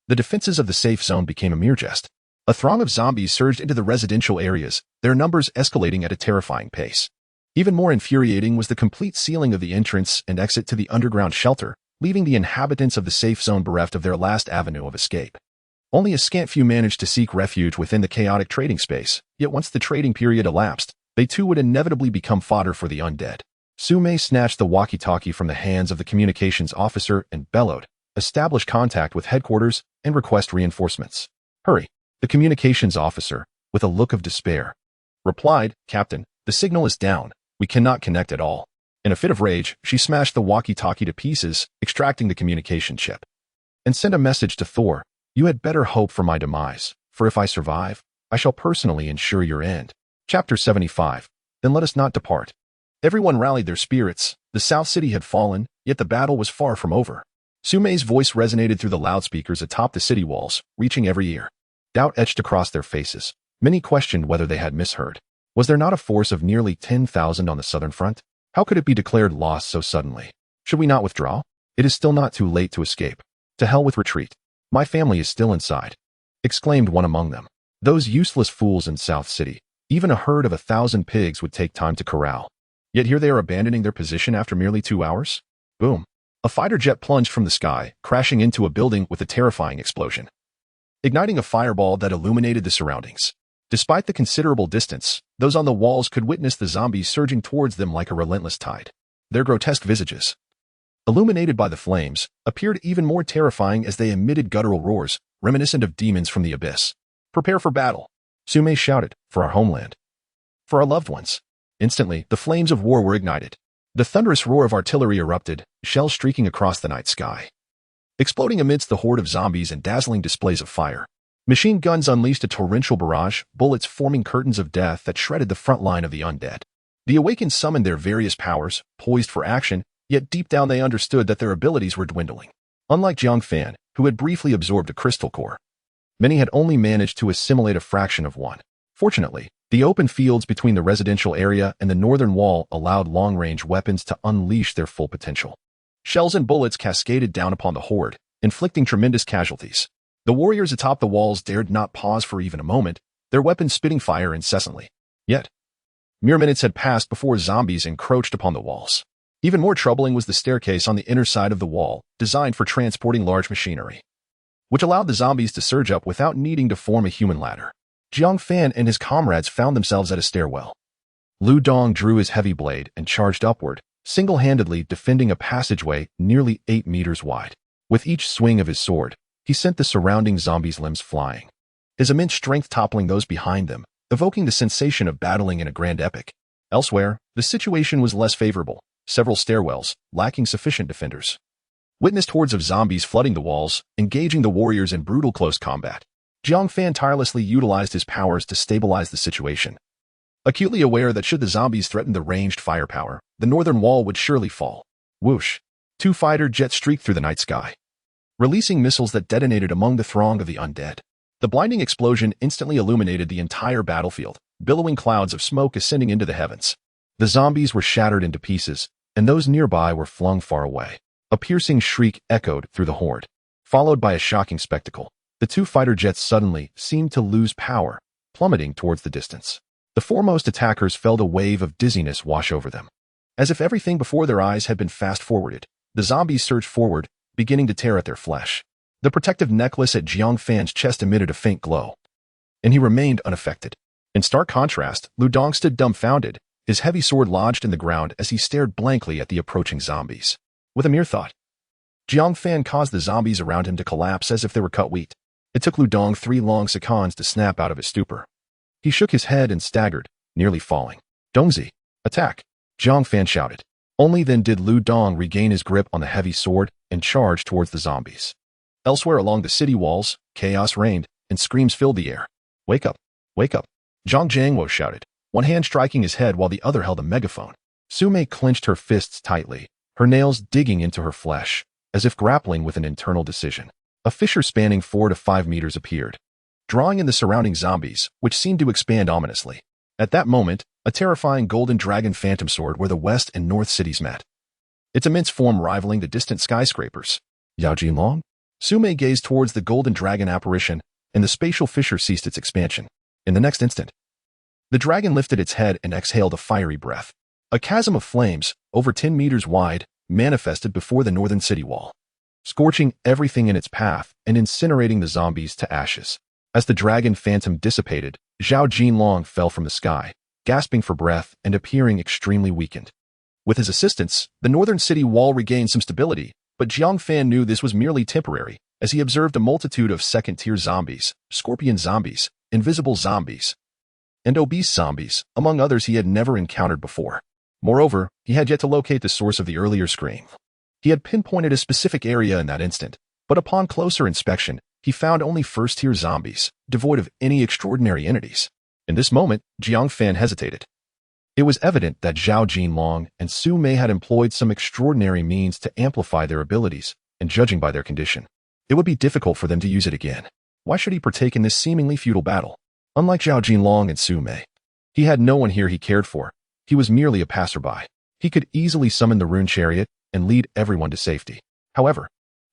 the defenses of the safe zone became a mere jest. A throng of zombies surged into the residential areas, their numbers escalating at a terrifying pace. Even more infuriating was the complete sealing of the entrance and exit to the underground shelter, leaving the inhabitants of the safe zone bereft of their last avenue of escape. Only a scant few managed to seek refuge within the chaotic trading space, yet once the trading period elapsed, they too would inevitably become fodder for the undead. Sume snatched the walkie-talkie from the hands of the communications officer and bellowed, "Establish contact with headquarters and request reinforcements. Hurry." The communications officer, with a look of despair, replied, "Captain, the signal is down. We cannot connect at all." In a fit of rage, she smashed the walkie-talkie to pieces, extracting the communication chip, and sent a message to Thor. "You had better hope for my demise, for if I survive, I shall personally ensure your end." Chapter 75. Then let us not depart. Everyone rallied their spirits. The South City had fallen, yet the battle was far from over. Sumei's voice resonated through the loudspeakers atop the city walls, reaching every ear. Doubt etched across their faces. Many questioned whether they had misheard. Was there not a force of nearly 10,000 on the southern front? How could it be declared lost so suddenly? Should we not withdraw? It is still not too late to escape. To hell with retreat. My family is still inside, exclaimed one among them. Those useless fools in South City. Even a herd of 1,000 pigs would take time to corral. Yet here they are abandoning their position after merely 2 hours? Boom. A fighter jet plunged from the sky, crashing into a building with a terrifying explosion, igniting a fireball that illuminated the surroundings. Despite the considerable distance, those on the walls could witness the zombies surging towards them like a relentless tide. Their grotesque visages, illuminated by the flames, appeared even more terrifying as they emitted guttural roars, reminiscent of demons from the abyss. "Prepare for battle," Sumei shouted, "for our homeland, for our loved ones." Instantly, the flames of war were ignited. The thunderous roar of artillery erupted, shells streaking across the night sky, exploding amidst the horde of zombies and dazzling displays of fire. Machine guns unleashed a torrential barrage, bullets forming curtains of death that shredded the front line of the undead. The awakened summoned their various powers, poised for action, yet deep down they understood that their abilities were dwindling. Unlike Jiang Fan, who had briefly absorbed a crystal core, many had only managed to assimilate a fraction of one. Fortunately, the open fields between the residential area and the northern wall allowed long-range weapons to unleash their full potential. Shells and bullets cascaded down upon the horde, inflicting tremendous casualties. The warriors atop the walls dared not pause for even a moment, their weapons spitting fire incessantly. Yet, mere minutes had passed before zombies encroached upon the walls. Even more troubling was the staircase on the inner side of the wall, designed for transporting large machinery, which allowed the zombies to surge up without needing to form a human ladder. Jiang Fan and his comrades found themselves at a stairwell. Lu Dong drew his heavy blade and charged upward, single-handedly defending a passageway nearly 8 meters wide. With each swing of his sword, he sent the surrounding zombies' limbs flying, his immense strength toppling those behind them, evoking the sensation of battling in a grand epic. Elsewhere, the situation was less favorable. Several stairwells, lacking sufficient defenders, witnessed hordes of zombies flooding the walls, engaging the warriors in brutal close combat. Jiang Fan tirelessly utilized his powers to stabilize the situation, acutely aware that should the zombies threaten the ranged firepower, the northern wall would surely fall. Whoosh! 2 fighter jets streaked through the night sky, releasing missiles that detonated among the throng of the undead. The blinding explosion instantly illuminated the entire battlefield, billowing clouds of smoke ascending into the heavens. The zombies were shattered into pieces, and those nearby were flung far away. A piercing shriek echoed through the horde, followed by a shocking spectacle. The 2 fighter jets suddenly seemed to lose power, plummeting towards the distance. The foremost attackers felt a wave of dizziness wash over them. As if everything before their eyes had been fast-forwarded, the zombies surged forward, beginning to tear at their flesh. The protective necklace at Jiang Fan's chest emitted a faint glow, and he remained unaffected. In stark contrast, Lu Dong stood dumbfounded, his heavy sword lodged in the ground as he stared blankly at the approaching zombies. With a mere thought, Jiang Fan caused the zombies around him to collapse as if they were cut wheat. It took Lu Dong 3 long seconds to snap out of his stupor. He shook his head and staggered, nearly falling. "Dongzi, attack!" Jiang Fan shouted. Only then did Lu Dong regain his grip on the heavy sword and charge towards the zombies. Elsewhere along the city walls, chaos reigned, and screams filled the air. "Wake up! Wake up!" Zhang Jiangwo shouted, one hand striking his head while the other held a megaphone. Sumei clenched her fists tightly, her nails digging into her flesh, as if grappling with an internal decision. A fissure spanning 4 to 5 meters appeared, drawing in the surrounding zombies, which seemed to expand ominously. At that moment, a terrifying golden dragon phantom soared where the west and north cities met, its immense form rivaling the distant skyscrapers. "Yao Jinlong?" Sumei gazed towards the golden dragon apparition, and the spatial fissure ceased its expansion. In the next instant, the dragon lifted its head and exhaled a fiery breath. A chasm of flames, over 10 meters wide, manifested before the northern city wall, scorching everything in its path and incinerating the zombies to ashes. As the dragon phantom dissipated, Zhao Jinlong fell from the sky, gasping for breath and appearing extremely weakened. With his assistance, the northern city wall regained some stability, but Jiang Fan knew this was merely temporary, as he observed a multitude of second-tier zombies, scorpion zombies, invisible zombies, and obese zombies, among others he had never encountered before. Moreover, he had yet to locate the source of the earlier scream. He had pinpointed a specific area in that instant, but upon closer inspection, he found only first-tier zombies, devoid of any extraordinary entities. In this moment, Jiang Fan hesitated. It was evident that Zhao Jinlong and Su Mei had employed some extraordinary means to amplify their abilities, and judging by their condition, it would be difficult for them to use it again. Why should he partake in this seemingly futile battle? Unlike Zhao Jinlong and Su Mei, he had no one here he cared for. He was merely a passerby. He could easily summon the rune chariot and lead everyone to safety. However,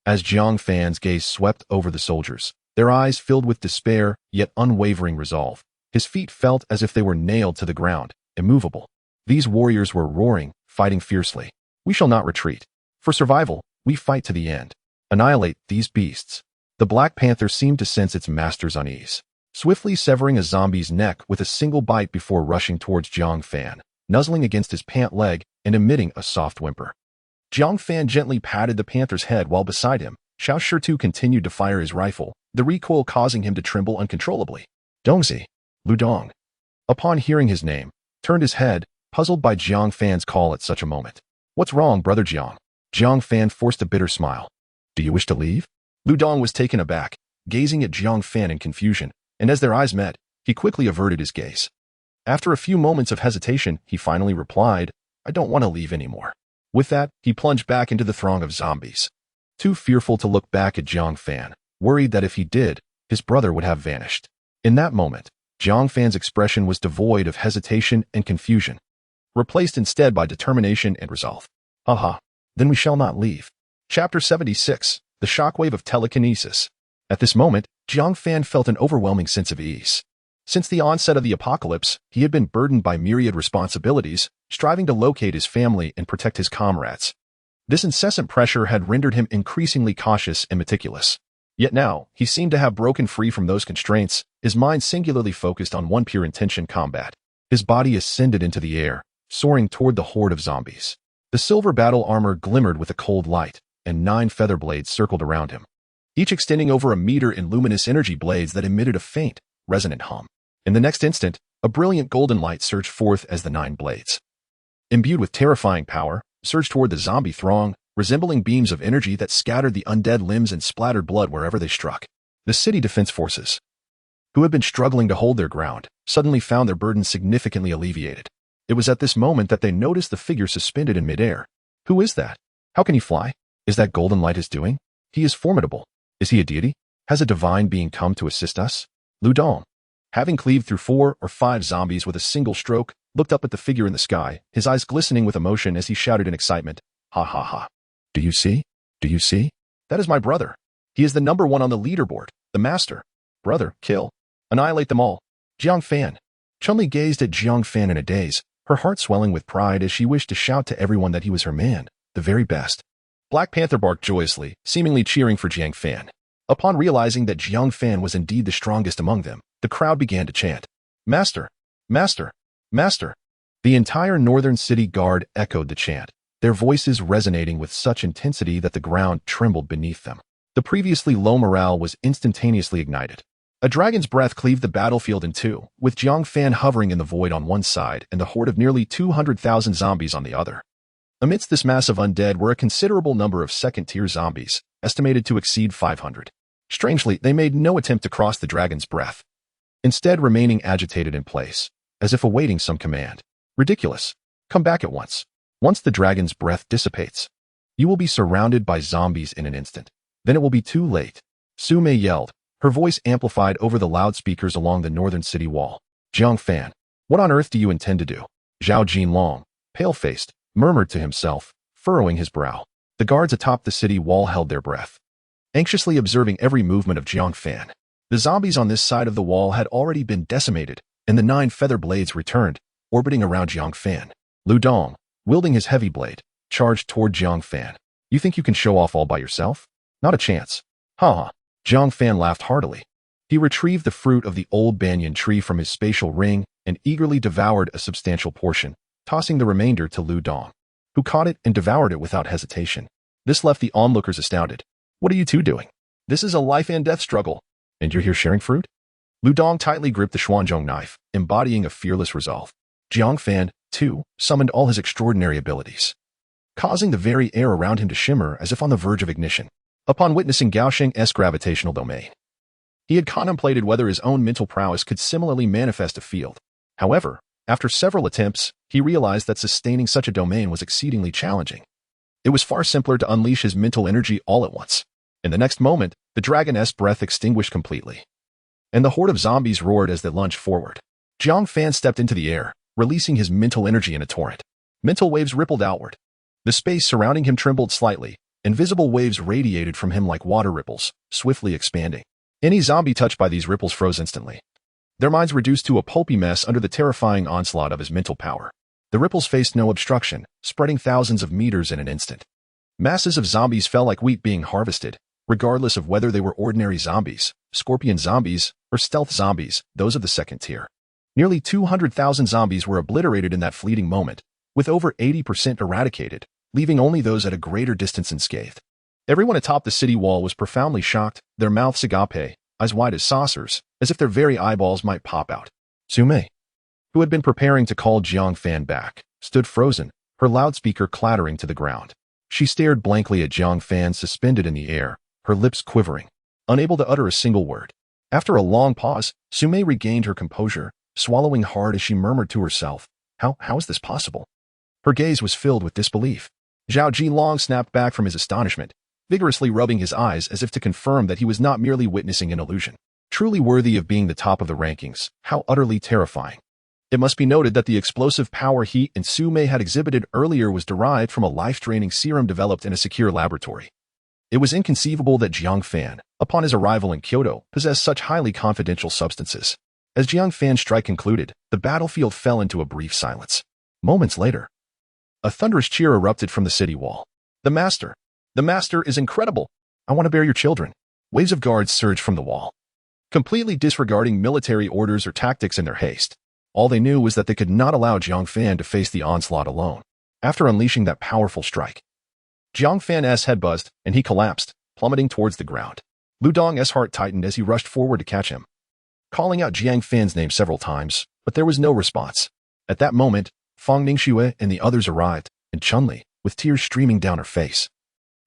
as Jiang Fan's gaze swept over the soldiers, their eyes filled with despair yet unwavering resolve, his feet felt as if they were nailed to the ground, immovable. These warriors were roaring, fighting fiercely. We shall not retreat. For survival, we fight to the end. Annihilate these beasts. The Black Panther seemed to sense its master's unease, swiftly severing a zombie's neck with a single bite before rushing towards Jiang Fan, nuzzling against his pant leg and emitting a soft whimper. Jiang Fan gently patted the panther's head while beside him. Xiao Shitu continued to fire his rifle, the recoil causing him to tremble uncontrollably. Dongzi, Lu Dong. Upon hearing his name, turned his head, puzzled by Jiang Fan's call at such a moment. What's wrong, brother Jiang? Jiang Fan forced a bitter smile. Do you wish to leave? Lu Dong was taken aback, gazing at Jiang Fan in confusion, and as their eyes met, he quickly averted his gaze. After a few moments of hesitation, he finally replied, I don't want to leave anymore. With that, he plunged back into the throng of zombies. Too fearful to look back at Jiang Fan, worried that if he did, his brother would have vanished. In that moment, Jiang Fan's expression was devoid of hesitation and confusion, replaced instead by determination and resolve. Aha, then we shall not leave. Chapter 76, The Shockwave of Telekinesis. At this moment, Jiang Fan felt an overwhelming sense of ease. Since the onset of the apocalypse, he had been burdened by myriad responsibilities, striving to locate his family and protect his comrades. This incessant pressure had rendered him increasingly cautious and meticulous. Yet now, he seemed to have broken free from those constraints, his mind singularly focused on one pure intention: combat. His body ascended into the air, soaring toward the horde of zombies. The silver battle armor glimmered with a cold light, and 9 feather blades circled around him, each extending over a meter in luminous energy blades that emitted a faint, resonant hum. In the next instant, a brilliant golden light surged forth as the 9 blades, imbued with terrifying power, surged toward the zombie throng, resembling beams of energy that scattered the undead limbs and splattered blood wherever they struck. The city defense forces, who had been struggling to hold their ground, suddenly found their burden significantly alleviated. It was at this moment that they noticed the figure suspended in midair. Who is that? How can he fly? Is that golden light his doing? He is formidable. Is he a deity? Has a divine being come to assist us? Lu Dong, having cleaved through 4 or 5 zombies with a single stroke, looked up at the figure in the sky, his eyes glistening with emotion as he shouted in excitement, Ha ha ha. Do you see? Do you see? That is my brother. He is the number 1 on the leaderboard, the master. Brother, kill. Annihilate them all. Jiang Fan. Chun-Li gazed at Jiang Fan in a daze, her heart swelling with pride as she wished to shout to everyone that he was her man, the very best. Black Panther barked joyously, seemingly cheering for Jiang Fan. Upon realizing that Jiang Fan was indeed the strongest among them, the crowd began to chant, Master! Master! Master! The entire northern city guard echoed the chant, their voices resonating with such intensity that the ground trembled beneath them. The previously low morale was instantaneously ignited. A dragon's breath cleaved the battlefield in two, with Jiang Fan hovering in the void on one side and the horde of nearly 200,000 zombies on the other. Amidst this mass of undead were a considerable number of second-tier zombies, estimated to exceed 500. Strangely, they made no attempt to cross the dragon's breath, instead remaining agitated in place, as if awaiting some command. Ridiculous. Come back at once. Once the dragon's breath dissipates, you will be surrounded by zombies in an instant. Then it will be too late. Su Mei yelled, her voice amplified over the loudspeakers along the northern city wall. Jiang Fan, what on earth do you intend to do? Zhao Jinlong, pale-faced, murmured to himself, furrowing his brow. The guards atop the city wall held their breath, anxiously observing every movement of Jiang Fan. The zombies on this side of the wall had already been decimated, and the 9 feather blades returned, orbiting around Jiang Fan. Lu Dong, wielding his heavy blade, charged toward Jiang Fan. You think you can show off all by yourself? Not a chance. Ha ha. Jiang Fan laughed heartily. He retrieved the fruit of the old banyan tree from his spatial ring and eagerly devoured a substantial portion, tossing the remainder to Lu Dong, who caught it and devoured it without hesitation. This left the onlookers astounded. What are you two doing? This is a life and death struggle. And you're here sharing fruit? Lu Dong tightly gripped the Xuanzhong knife, embodying a fearless resolve. Jiang Fan, 2. Summoned all his extraordinary abilities, causing the very air around him to shimmer as if on the verge of ignition. Upon witnessing Gao Sheng's gravitational domain, he had contemplated whether his own mental prowess could similarly manifest a field. However, after several attempts, he realized that sustaining such a domain was exceedingly challenging. It was far simpler to unleash his mental energy all at once. In the next moment, the dragon's breath extinguished completely, and the horde of zombies roared as they lunged forward. Jiang Fan stepped into the air, releasing his mental energy in a torrent. Mental waves rippled outward. The space surrounding him trembled slightly. Invisible waves radiated from him like water ripples, swiftly expanding. Any zombie touched by these ripples froze instantly, their minds reduced to a pulpy mess under the terrifying onslaught of his mental power. The ripples faced no obstruction, spreading thousands of meters in an instant. Masses of zombies fell like wheat being harvested, regardless of whether they were ordinary zombies, scorpion zombies, or stealth zombies, those of the second tier. Nearly 200,000 zombies were obliterated in that fleeting moment, with over 80% eradicated, leaving only those at a greater distance unscathed. Everyone atop the city wall was profoundly shocked, their mouths agape, eyes wide as saucers, as if their very eyeballs might pop out. Sume, who had been preparing to call Jiang Fan back, stood frozen, her loudspeaker clattering to the ground. She stared blankly at Jiang Fan suspended in the air, her lips quivering, unable to utter a single word. After a long pause, Sume regained her composure, swallowing hard as she murmured to herself, How is this possible? Her gaze was filled with disbelief. Zhao Jilong snapped back from his astonishment, vigorously rubbing his eyes as if to confirm that he was not merely witnessing an illusion. Truly worthy of being the top of the rankings, how utterly terrifying. It must be noted that the explosive power he and Sume had exhibited earlier was derived from a life-draining serum developed in a secure laboratory. It was inconceivable that Jiang Fan, upon his arrival in Kyoto, possessed such highly confidential substances. As Jiang Fan's strike concluded, the battlefield fell into a brief silence. Moments later, a thunderous cheer erupted from the city wall. The master is incredible. I want to bear your children. Waves of guards surged from the wall, completely disregarding military orders or tactics in their haste. All they knew was that they could not allow Jiang Fan to face the onslaught alone. After unleashing that powerful strike, Jiang Fan's head buzzed, and he collapsed, plummeting towards the ground. Lu Dong's heart tightened as he rushed forward to catch him, calling out Jiang Fan's name several times, but there was no response. At that moment, Fang Ningxue and the others arrived, and Chun-Li, with tears streaming down her face,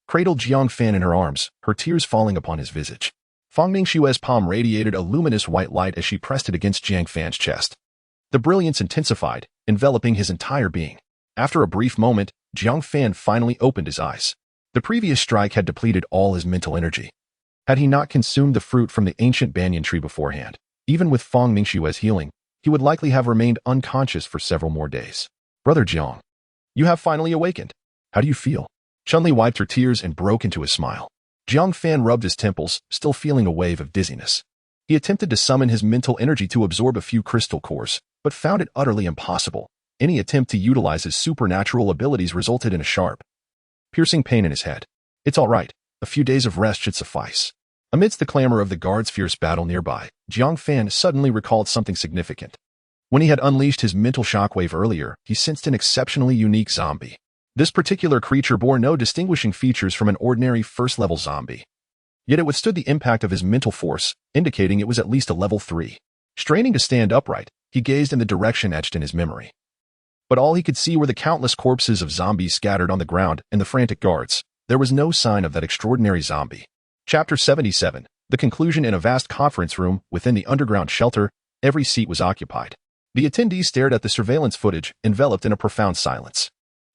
cradled Jiang Fan in her arms, her tears falling upon his visage. Fang Ningxue's palm radiated a luminous white light as she pressed it against Jiang Fan's chest. The brilliance intensified, enveloping his entire being. After a brief moment, Jiang Fan finally opened his eyes. The previous strike had depleted all his mental energy. Had he not consumed the fruit from the ancient banyan tree beforehand, even with Fang Ningxue's healing, he would likely have remained unconscious for several more days. Brother Jiang, you have finally awakened. How do you feel? Chun-Li wiped her tears and broke into a smile. Jiang Fan rubbed his temples, still feeling a wave of dizziness. He attempted to summon his mental energy to absorb a few crystal cores, but found it utterly impossible. Any attempt to utilize his supernatural abilities resulted in a sharp, piercing pain in his head. It's all right. A few days of rest should suffice. Amidst the clamor of the guards' fierce battle nearby, Jiang Fan suddenly recalled something significant. When he had unleashed his mental shockwave earlier, he sensed an exceptionally unique zombie. This particular creature bore no distinguishing features from an ordinary first-level zombie. Yet it withstood the impact of his mental force, indicating it was at least a level 3. Straining to stand upright, he gazed in the direction etched in his memory. But all he could see were the countless corpses of zombies scattered on the ground and the frantic guards. There was no sign of that extraordinary zombie. Chapter 77. The conclusion. In a vast conference room within the underground shelter, every seat was occupied. The attendees stared at the surveillance footage, enveloped in a profound silence.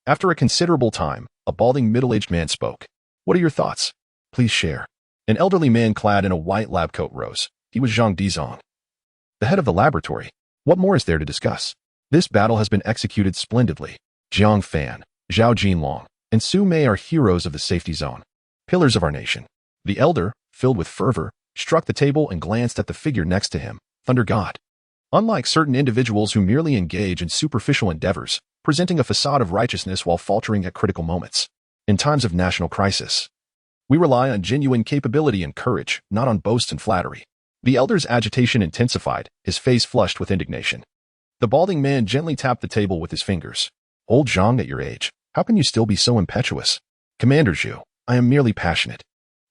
After a considerable time, a balding middle-aged man spoke. What are your thoughts? Please share. An elderly man clad in a white lab coat rose. He was Zhang Dizong, the head of the laboratory. What more is there to discuss? This battle has been executed splendidly. Jiang Fan, Zhao Jinlong, and Su Mei are heroes of the safety zone, pillars of our nation. The elder, filled with fervor, struck the table and glanced at the figure next to him, Thunder God. Unlike certain individuals who merely engage in superficial endeavors, presenting a facade of righteousness while faltering at critical moments. In times of national crisis, we rely on genuine capability and courage, not on boasts and flattery. The elder's agitation intensified, his face flushed with indignation. The balding man gently tapped the table with his fingers. Old Zhang, at your age, how can you still be so impetuous? Commander Zhu, I am merely passionate.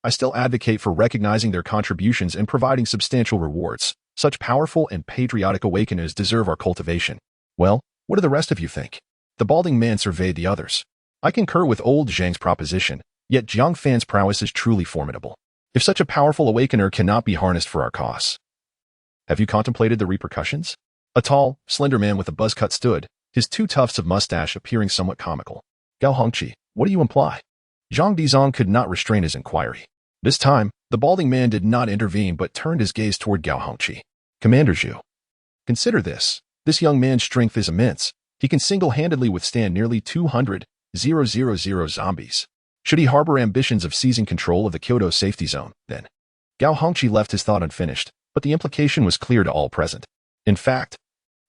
I still advocate for recognizing their contributions and providing substantial rewards. Such powerful and patriotic awakeners deserve our cultivation. Well, What do the rest of you think? The balding man surveyed the others. I concur with old Zhang's proposition, yet Jiang Fan's prowess is truly formidable. If such a powerful awakener cannot be harnessed for our cause. Have you contemplated the repercussions? A tall, slender man with a buzz cut stood, his two tufts of mustache appearing somewhat comical. Gao Hongqi, what do you imply? Zhang Dizong could not restrain his inquiry. This time, the balding man did not intervene but turned his gaze toward Gao Hongqi. Commander Zhu. Consider this. This young man's strength is immense. He can single-handedly withstand nearly 200,000 zombies. Should he harbor ambitions of seizing control of the Kyoto safety zone, then? Gao Hongqi left his thought unfinished, but the implication was clear to all present. In fact,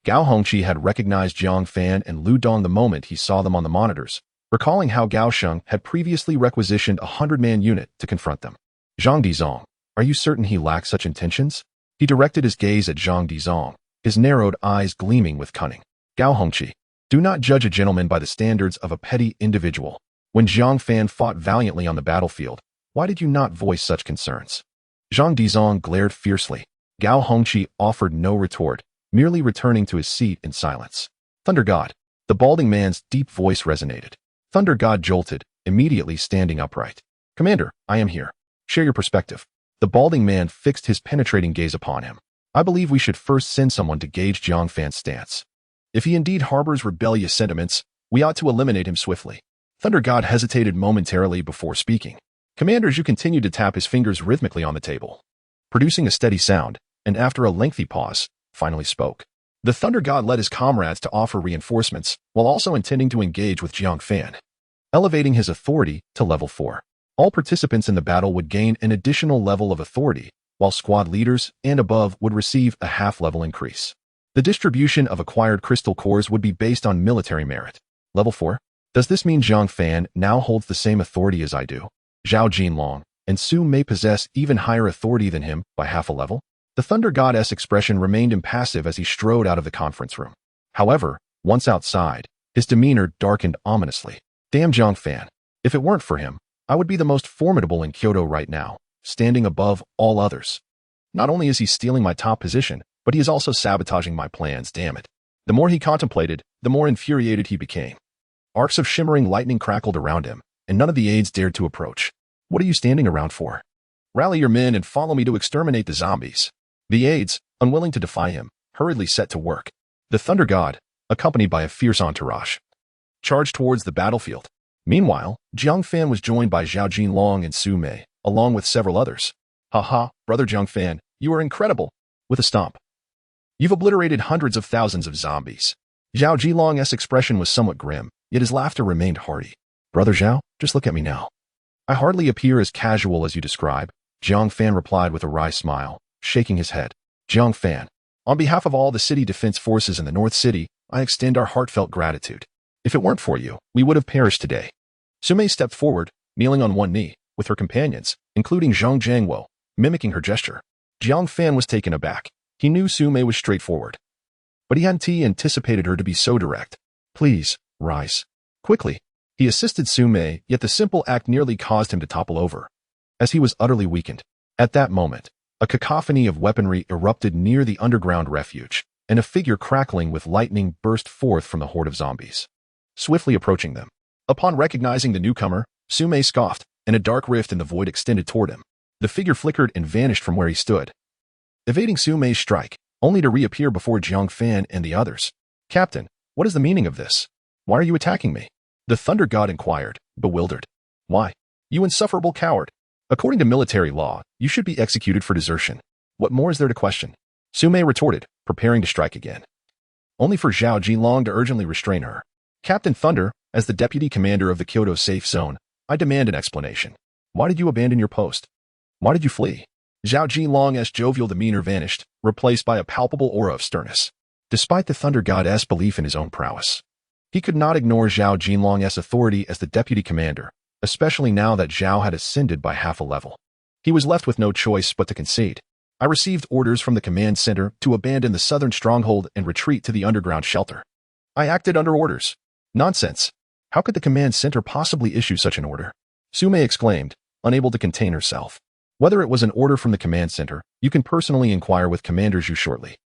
Gao Hongqi had recognized Jiang Fan and Lu Dong the moment he saw them on the monitors, recalling how Gao Sheng had previously requisitioned a 100-man unit to confront them. Zhang Dizong, are you certain he lacks such intentions? He directed his gaze at Zhang Dizong, his narrowed eyes gleaming with cunning. Gao Hongqi, do not judge a gentleman by the standards of a petty individual. When Jiang Fan fought valiantly on the battlefield, why did you not voice such concerns? Zhang Dizong glared fiercely. Gao Hongqi offered no retort, merely returning to his seat in silence. Thunder God. The balding man's deep voice resonated. Thunder God jolted, immediately standing upright. Commander, I am here. Share your perspective. The balding man fixed his penetrating gaze upon him. I believe we should first send someone to gauge Jiang Fan's stance. If he indeed harbors rebellious sentiments, we ought to eliminate him swiftly. Thunder God hesitated momentarily before speaking. Commander Zhu continued to tap his fingers rhythmically on the table, producing a steady sound, and after a lengthy pause, finally spoke. The Thunder God led his comrades to offer reinforcements, while also intending to engage with Jiang Fan, elevating his authority to level 4. All participants in the battle would gain an additional level of authority, while squad leaders and above would receive a half-level increase. The distribution of acquired crystal cores would be based on military merit. Level 4? Does this mean Jiang Fan now holds the same authority as I do? Zhao Jinlong and Su Mei possess even higher authority than him by half a level? The Thunder God's expression remained impassive as he strode out of the conference room. However, once outside, his demeanor darkened ominously. Damn Jiang Fan. If it weren't for him, I would be the most formidable in Kyoto right now, standing above all others. Not only is he stealing my top position, but he is also sabotaging my plans, damn it. The more he contemplated, the more infuriated he became. Arcs of shimmering lightning crackled around him, and none of the aides dared to approach. What are you standing around for? Rally your men and follow me to exterminate the zombies. The aides, unwilling to defy him, hurriedly set to work. The Thunder God, accompanied by a fierce entourage, charged towards the battlefield. Meanwhile, Jiang Fan was joined by Zhao Jinlong and Su Mei, along with several others. Haha, brother Jiang Fan, you are incredible. With a stomp, you've obliterated hundreds of thousands of zombies. Zhao Jinlong's expression was somewhat grim, yet his laughter remained hearty. Brother Zhao, just look at me now. I hardly appear as casual as you describe, Jiang Fan replied with a wry smile, shaking his head. Jiang Fan, on behalf of all the city defense forces in the North City, I extend our heartfelt gratitude. If it weren't for you, we would have perished today. Su Mei stepped forward, kneeling on one knee, with her companions, including Zhang Jiangwo, mimicking her gesture. Jiang Fan was taken aback. He knew Su Mei was straightforward, but he hadn't anticipated her to be so direct. Please, rise. Quickly. He assisted Su Mei, yet the simple act nearly caused him to topple over, as he was utterly weakened. At that moment, a cacophony of weaponry erupted near the underground refuge, and a figure crackling with lightning burst forth from the horde of zombies, swiftly approaching them. Upon recognizing the newcomer, Su Mei scoffed, and a dark rift in the void extended toward him. The figure flickered and vanished from where he stood, evading Su Mei's strike, only to reappear before Jiang Fan and the others. Captain, what is the meaning of this? Why are you attacking me? The Thunder God inquired, bewildered. Why? You insufferable coward. According to military law, you should be executed for desertion. What more is there to question? Su Mei retorted, preparing to strike again, only for Zhao Jinlong to urgently restrain her. Captain Thunder, as the deputy commander of the Kyoto safe zone, I demand an explanation. Why did you abandon your post? Why did you flee? Zhao Jinlong's jovial demeanor vanished, replaced by a palpable aura of sternness. Despite the Thunder God's belief in his own prowess, he could not ignore Zhao Jinlong's authority as the deputy commander, especially now that Zhao had ascended by half a level. He was left with no choice but to concede. I received orders from the command center to abandon the southern stronghold and retreat to the underground shelter. I acted under orders. Nonsense. How could the command center possibly issue such an order? Su Mei exclaimed, unable to contain herself. Whether it was an order from the command center, you can personally inquire with Commander Zhu shortly.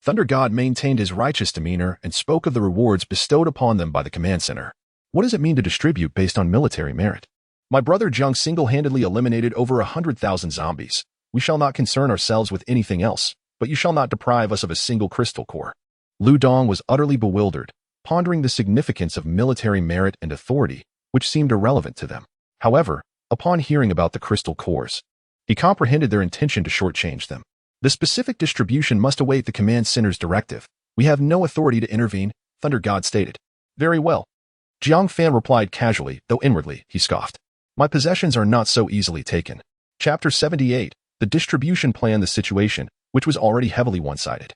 Thunder God maintained his righteous demeanor and spoke of the rewards bestowed upon them by the command center. What does it mean to distribute based on military merit? My brother Jiang single-handedly eliminated over 100,000 zombies. We shall not concern ourselves with anything else, but you shall not deprive us of a single crystal core. Lu Dong was utterly bewildered, pondering the significance of military merit and authority, which seemed irrelevant to them. However, upon hearing about the crystal cores, he comprehended their intention to shortchange them. The specific distribution must await the command center's directive. We have no authority to intervene, Thunder God stated. Very well. Jiang Fan replied casually, though inwardly, he scoffed. My possessions are not so easily taken. Chapter 78. The distribution plan. The situation, which was already heavily one-sided,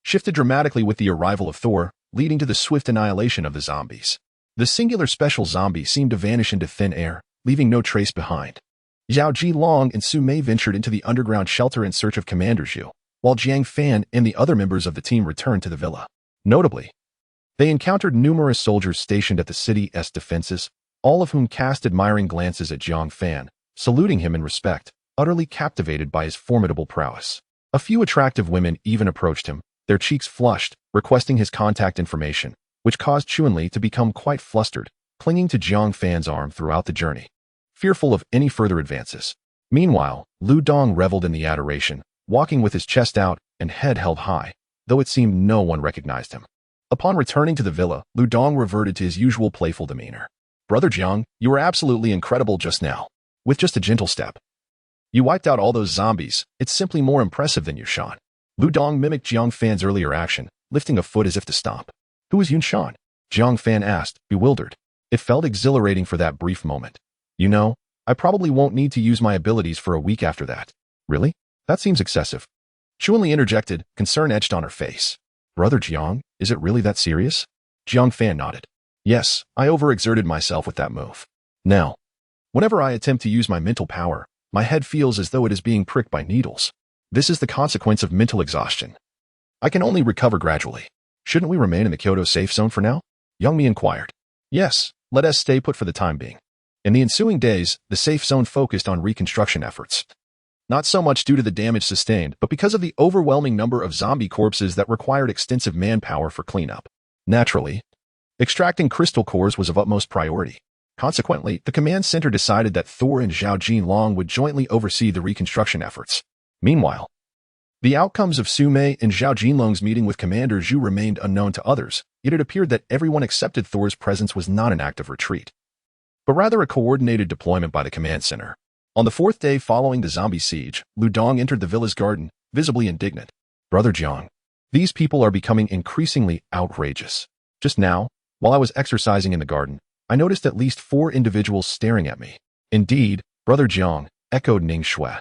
shifted dramatically with the arrival of Thor, leading to the swift annihilation of the zombies. The singular special zombie seemed to vanish into thin air, leaving no trace behind. Zhao Jilong and Su Mei ventured into the underground shelter in search of Commander Zhu, while Jiang Fan and the other members of the team returned to the villa. Notably, they encountered numerous soldiers stationed at the city's defenses, all of whom cast admiring glances at Jiang Fan, saluting him in respect, utterly captivated by his formidable prowess. A few attractive women even approached him, their cheeks flushed, requesting his contact information, which caused Chunli to become quite flustered, clinging to Jiang Fan's arm throughout the journey, fearful of any further advances. Meanwhile, Lu Dong reveled in the adoration, walking with his chest out and head held high, though it seemed no one recognized him. Upon returning to the villa, Lu Dong reverted to his usual playful demeanor. Brother Jiang, you were absolutely incredible just now. With just a gentle step, you wiped out all those zombies. It's simply more impressive than Yunshan. Lu Dong mimicked Jiang Fan's earlier action, lifting a foot as if to stomp. Who is Yunshan? Jiang Fan asked, bewildered. It felt exhilarating for that brief moment. You know, I probably won't need to use my abilities for a week after that. Really? That seems excessive. Chunli interjected, concern etched on her face. Brother Jiang, is it really that serious? Jiang Fan nodded. Yes, I overexerted myself with that move. Now, whenever I attempt to use my mental power, my head feels as though it is being pricked by needles. This is the consequence of mental exhaustion. I can only recover gradually. Shouldn't we remain in the Kyoto safe zone for now? Youngmi inquired. Yes, let us stay put for the time being. In the ensuing days, the safe zone focused on reconstruction efforts. Not so much due to the damage sustained, but because of the overwhelming number of zombie corpses that required extensive manpower for cleanup. Naturally, extracting crystal cores was of utmost priority. Consequently, the command center decided that Thor and Zhao Jinlong would jointly oversee the reconstruction efforts. Meanwhile, the outcomes of Su Mei and Zhao Jinlong's meeting with Commander Zhu remained unknown to others, yet it appeared that everyone accepted Thor's presence was not an act of retreat, but rather a coordinated deployment by the command center. On the fourth day following the zombie siege, Lu Dong entered the villa's garden, visibly indignant. Brother Jiang, these people are becoming increasingly outrageous. Just now, while I was exercising in the garden, I noticed at least 4 individuals staring at me. Indeed, Brother Jiang, echoed Ning Shui,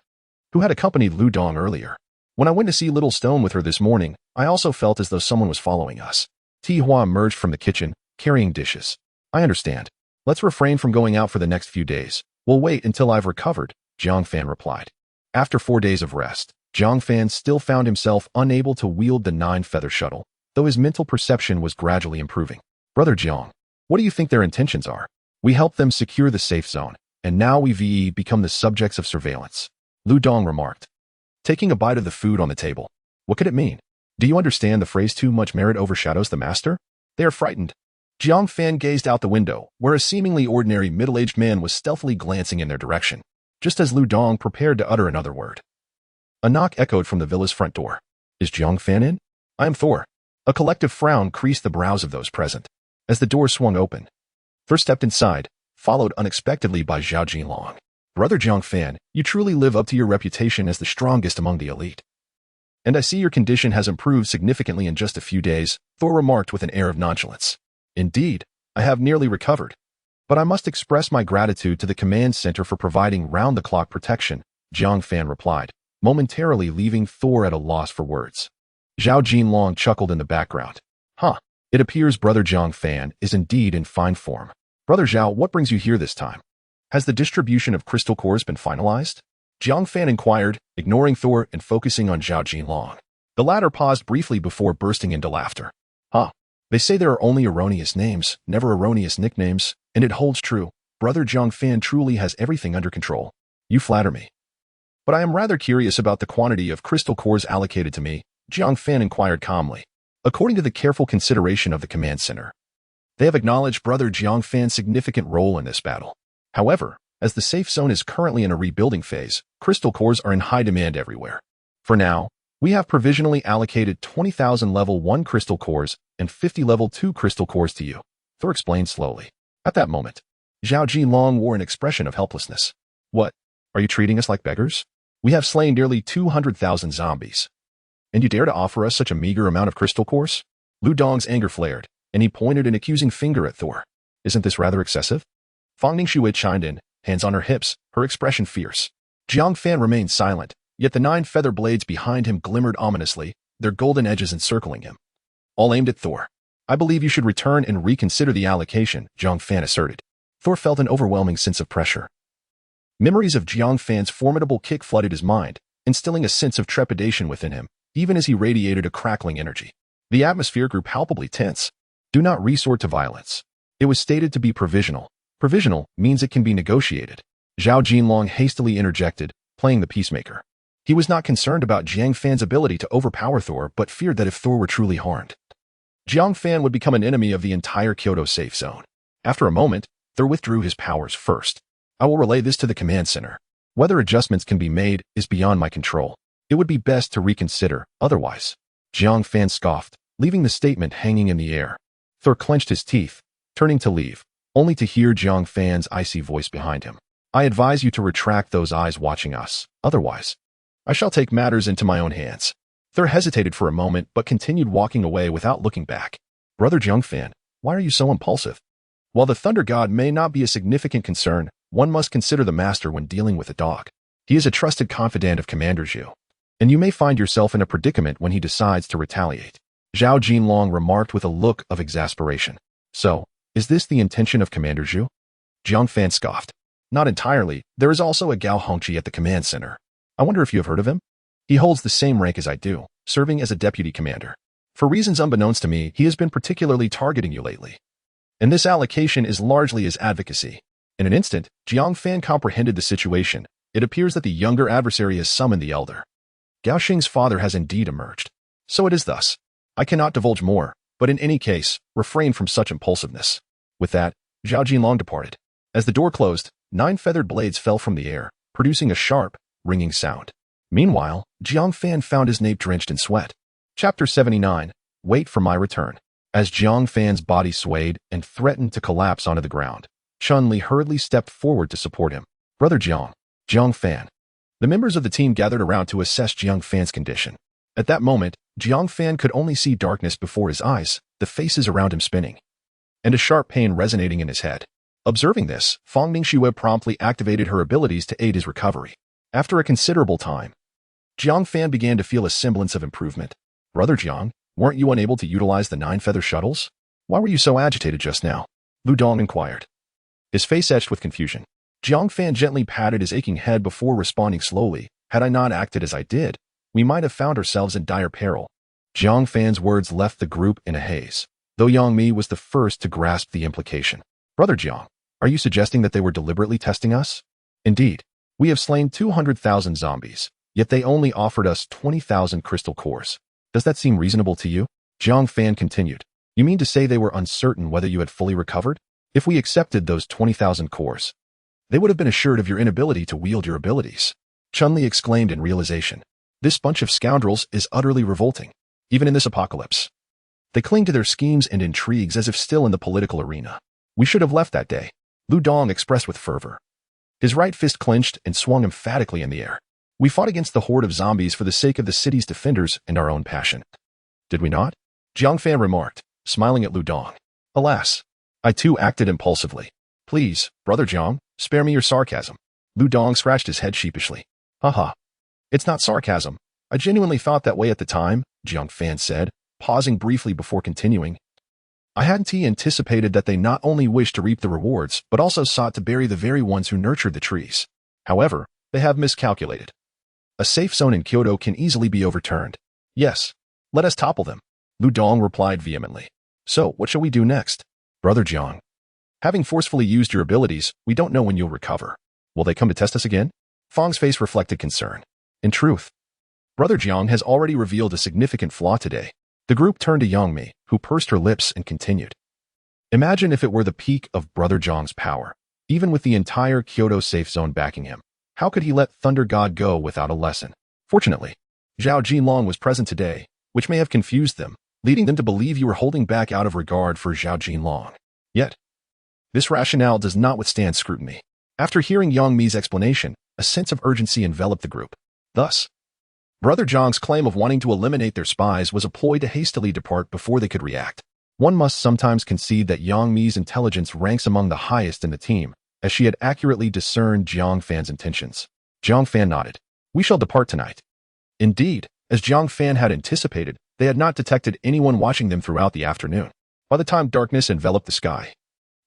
who had accompanied Lu Dong earlier. When I went to see Little Stone with her this morning, I also felt as though someone was following us. Ti Hua emerged from the kitchen, carrying dishes. I understand. Let's refrain from going out for the next few days. We'll wait until I've recovered, Jiang Fan replied. After 4 days of rest, Jiang Fan still found himself unable to wield the 9-feather shuttle, though his mental perception was gradually improving. Brother Jiang, what do you think their intentions are? We helped them secure the safe zone, and now we become the subjects of surveillance. Lu Dong remarked, taking a bite of the food on the table. What could it mean? Do you understand the phrase too much merit overshadows the master? They are frightened. Jiang Fan gazed out the window, where a seemingly ordinary middle-aged man was stealthily glancing in their direction, just as Lu Dong prepared to utter another word. A knock echoed from the villa's front door. Is Jiang Fan in? I am Thor. A collective frown creased the brows of those present. As the door swung open, Thor stepped inside, followed unexpectedly by Zhao Jinlong. Brother Jiang Fan, you truly live up to your reputation as the strongest among the elite. And I see your condition has improved significantly in just a few days, Thor remarked with an air of nonchalance. Indeed, I have nearly recovered. But I must express my gratitude to the command center for providing round-the-clock protection, Jiang Fan replied, momentarily leaving Thor at a loss for words. Zhao Jinlong chuckled in the background. Huh. It appears Brother Jiang Fan is indeed in fine form. Brother Zhao, what brings you here this time? Has the distribution of crystal cores been finalized? Jiang Fan inquired, ignoring Thor and focusing on Zhao Jinlong. The latter paused briefly before bursting into laughter. Huh. They say there are only erroneous names, never erroneous nicknames, and it holds true. Brother Jiang Fan truly has everything under control. You flatter me. But I am rather curious about the quantity of crystal cores allocated to me. Jiang Fan inquired calmly. According to the careful consideration of the command center, they have acknowledged Brother Jiang Fan's significant role in this battle. However, as the safe zone is currently in a rebuilding phase, crystal cores are in high demand everywhere. For now, we have provisionally allocated 20,000 level 1 crystal cores and 50 level 2 crystal cores to you, Thor explained slowly. At that moment, Zhao Jilong wore an expression of helplessness. What? Are you treating us like beggars? We have slain nearly 200,000 zombies. And you dare to offer us such a meager amount of crystal cores? Lu Dong's anger flared, and he pointed an accusing finger at Thor. Isn't this rather excessive? Fang Ningxue chimed in, hands on her hips, her expression fierce. Jiang Fan remained silent, yet the 9 feather blades behind him glimmered ominously, their golden edges encircling him. All aimed at Thor. I believe you should return and reconsider the allocation, Jiang Fan asserted. Thor felt an overwhelming sense of pressure. Memories of Jiang Fan's formidable kick flooded his mind, instilling a sense of trepidation within him, even as he radiated a crackling energy. The atmosphere grew palpably tense. Do not resort to violence. It was stated to be provisional. Provisional means it can be negotiated. Zhao Jinlong hastily interjected, playing the peacemaker. He was not concerned about Jiang Fan's ability to overpower Thor, but feared that if Thor were truly harmed, Jiang Fan would become an enemy of the entire Kyoto safe zone. After a moment, Thor withdrew his powers first. I will relay this to the command center. Whether adjustments can be made is beyond my control. It would be best to reconsider, otherwise. Jiang Fan scoffed, leaving the statement hanging in the air. Thor clenched his teeth, turning to leave, only to hear Jiang Fan's icy voice behind him. I advise you to retract those eyes watching us, otherwise, I shall take matters into my own hands. Thor hesitated for a moment but continued walking away without looking back. Brother Jiang Fan, why are you so impulsive? While the Thunder God may not be a significant concern, one must consider the master when dealing with a dog. He is a trusted confidant of Commander Zhu, and you may find yourself in a predicament when he decides to retaliate. Zhao Jinlong remarked with a look of exasperation. So, is this the intention of Commander Zhu? Jiang Fan scoffed. Not entirely. There is also a Gao Hongqi at the command center. I wonder if you have heard of him? He holds the same rank as I do, serving as a deputy commander. For reasons unbeknownst to me, he has been particularly targeting you lately. And this allocation is largely his advocacy. In an instant, Jiang Fan comprehended the situation. It appears that the younger adversary has summoned the elder. Gao Xing's father has indeed emerged. So it is thus. I cannot divulge more, but in any case, refrain from such impulsiveness. With that, Zhao Jinlong departed. As the door closed, 9 feathered blades fell from the air, producing a sharp, ringing sound. Meanwhile, Jiang Fan found his nape drenched in sweat. Chapter 79. Wait for my return. As Jiang Fan's body swayed and threatened to collapse onto the ground, Chun-Li hurriedly stepped forward to support him. Brother Jiang, Jiang Fan. The members of the team gathered around to assess Jiang Fan's condition. At that moment, Jiang Fan could only see darkness before his eyes, the faces around him spinning, and a sharp pain resonating in his head. Observing this, Fang Ningxue promptly activated her abilities to aid his recovery. After a considerable time, Jiang Fan began to feel a semblance of improvement. Brother Jiang, weren't you unable to utilize the 9 feather shuttles? Why were you so agitated just now? Lu Dong inquired, his face etched with confusion. Jiang Fan gently patted his aching head before responding slowly. Had I not acted as I did, we might have found ourselves in dire peril. Jiang Fan's words left the group in a haze, though Yang Mi was the first to grasp the implication. Brother Jiang, are you suggesting that they were deliberately testing us? Indeed, we have slain 200,000 zombies, yet they only offered us 20,000 crystal cores. Does that seem reasonable to you? Jiang Fan continued. You mean to say they were uncertain whether you had fully recovered? If we accepted those 20,000 cores, they would have been assured of your inability to wield your abilities. Chun-Li exclaimed in realization. This bunch of scoundrels is utterly revolting, even in this apocalypse. They cling to their schemes and intrigues as if still in the political arena. We should have left that day, Lu Dong expressed with fervor. His right fist clenched and swung emphatically in the air. We fought against the horde of zombies for the sake of the city's defenders and our own passion. Did we not? Jiang Fan remarked, smiling at Lu Dong. Alas, I too acted impulsively. Please, Brother Jiang, spare me your sarcasm. Lu Dong scratched his head sheepishly. Haha. It's not sarcasm. I genuinely thought that way at the time, Jiang Fan said, pausing briefly before continuing. I hadn't anticipated that they not only wished to reap the rewards, but also sought to bury the very ones who nurtured the trees. However, they have miscalculated. A safe zone in Kyoto can easily be overturned. Yes, let us topple them, Lu Dong replied vehemently. So, what shall we do next? Brother Jiang, having forcefully used your abilities, we don't know when you'll recover. Will they come to test us again? Fang's face reflected concern. In truth, Brother Jiang has already revealed a significant flaw today. The group turned to Yang Mi, who pursed her lips and continued. Imagine if it were the peak of Brother Jiang's power. Even with the entire Kyoto safe zone backing him, how could he let Thunder God go without a lesson? Fortunately, Zhao Jinlong was present today, which may have confused them, leading them to believe you were holding back out of regard for Zhao Jinlong. Yet, this rationale does not withstand scrutiny. After hearing Yang Mi's explanation, a sense of urgency enveloped the group. Thus, Brother Jiang's claim of wanting to eliminate their spies was a ploy to hastily depart before they could react. One must sometimes concede that Yang Mi's intelligence ranks among the highest in the team, as she had accurately discerned Jiang Fan's intentions. Jiang Fan nodded. We shall depart tonight. Indeed, as Jiang Fan had anticipated, they had not detected anyone watching them throughout the afternoon. By the time darkness enveloped the sky,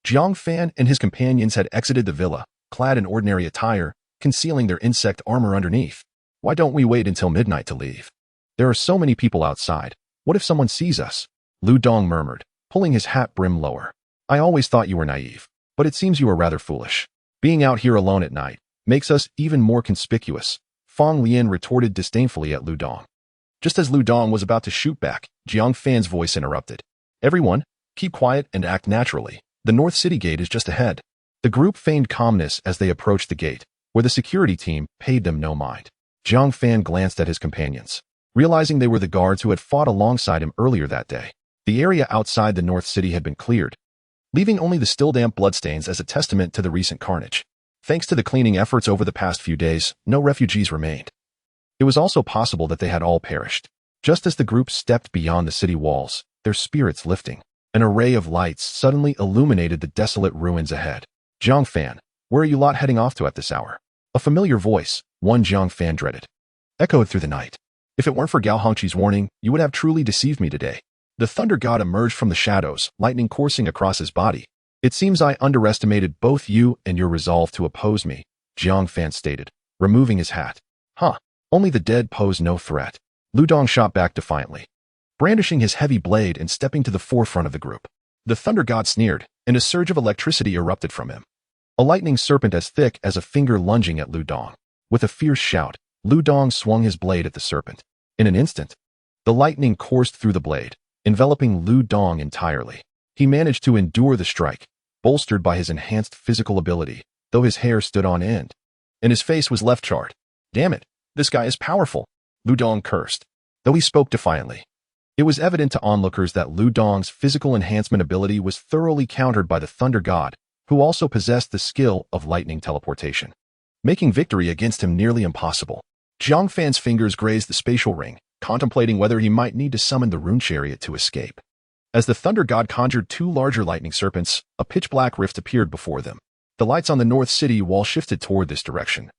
Jiang Fan and his companions had exited the villa, clad in ordinary attire, concealing their insect armor underneath. Why don't we wait until midnight to leave? There are so many people outside. What if someone sees us? Lu Dong murmured, pulling his hat brim lower. I always thought you were naive, but it seems you are rather foolish. Being out here alone at night makes us even more conspicuous, Fang Lian retorted disdainfully at Lu Dong. Just as Lu Dong was about to shoot back, Jiang Fan's voice interrupted. Everyone, keep quiet and act naturally. The North City gate is just ahead. The group feigned calmness as they approached the gate, where the security team paid them no mind. Jiang Fan glanced at his companions, realizing they were the guards who had fought alongside him earlier that day. The area outside the North City had been cleared, leaving only the still damp bloodstains as a testament to the recent carnage. Thanks to the cleaning efforts over the past few days, no refugees remained. It was also possible that they had all perished. Just as the group stepped beyond the city walls, their spirits lifting, an array of lights suddenly illuminated the desolate ruins ahead. Jiang Fan, where are you lot heading off to at this hour? A familiar voice, one Jiang Fan dreaded, echoed through the night. If it weren't for Gao Hongqi's warning, you would have truly deceived me today. The Thunder God emerged from the shadows, lightning coursing across his body. It seems I underestimated both you and your resolve to oppose me, Jiang Fan stated, removing his hat. Huh, only the dead pose no threat. Lu Dong shot back defiantly, brandishing his heavy blade and stepping to the forefront of the group. The Thunder God sneered, and a surge of electricity erupted from him. A lightning serpent as thick as a finger lunging at Lu Dong. With a fierce shout, Lu Dong swung his blade at the serpent. In an instant, the lightning coursed through the blade, enveloping Lu Dong entirely. He managed to endure the strike, bolstered by his enhanced physical ability, though his hair stood on end, and his face was left charred. Damn it, this guy is powerful, Lu Dong cursed, though he spoke defiantly. It was evident to onlookers that Lu Dong's physical enhancement ability was thoroughly countered by the Thunder God, who also possessed the skill of lightning teleportation, making victory against him nearly impossible. Jiang Fan's fingers grazed the spatial ring, contemplating whether he might need to summon the rune chariot to escape. As the Thunder God conjured two larger lightning serpents, a pitch-black rift appeared before them. The lights on the North City wall shifted toward this direction,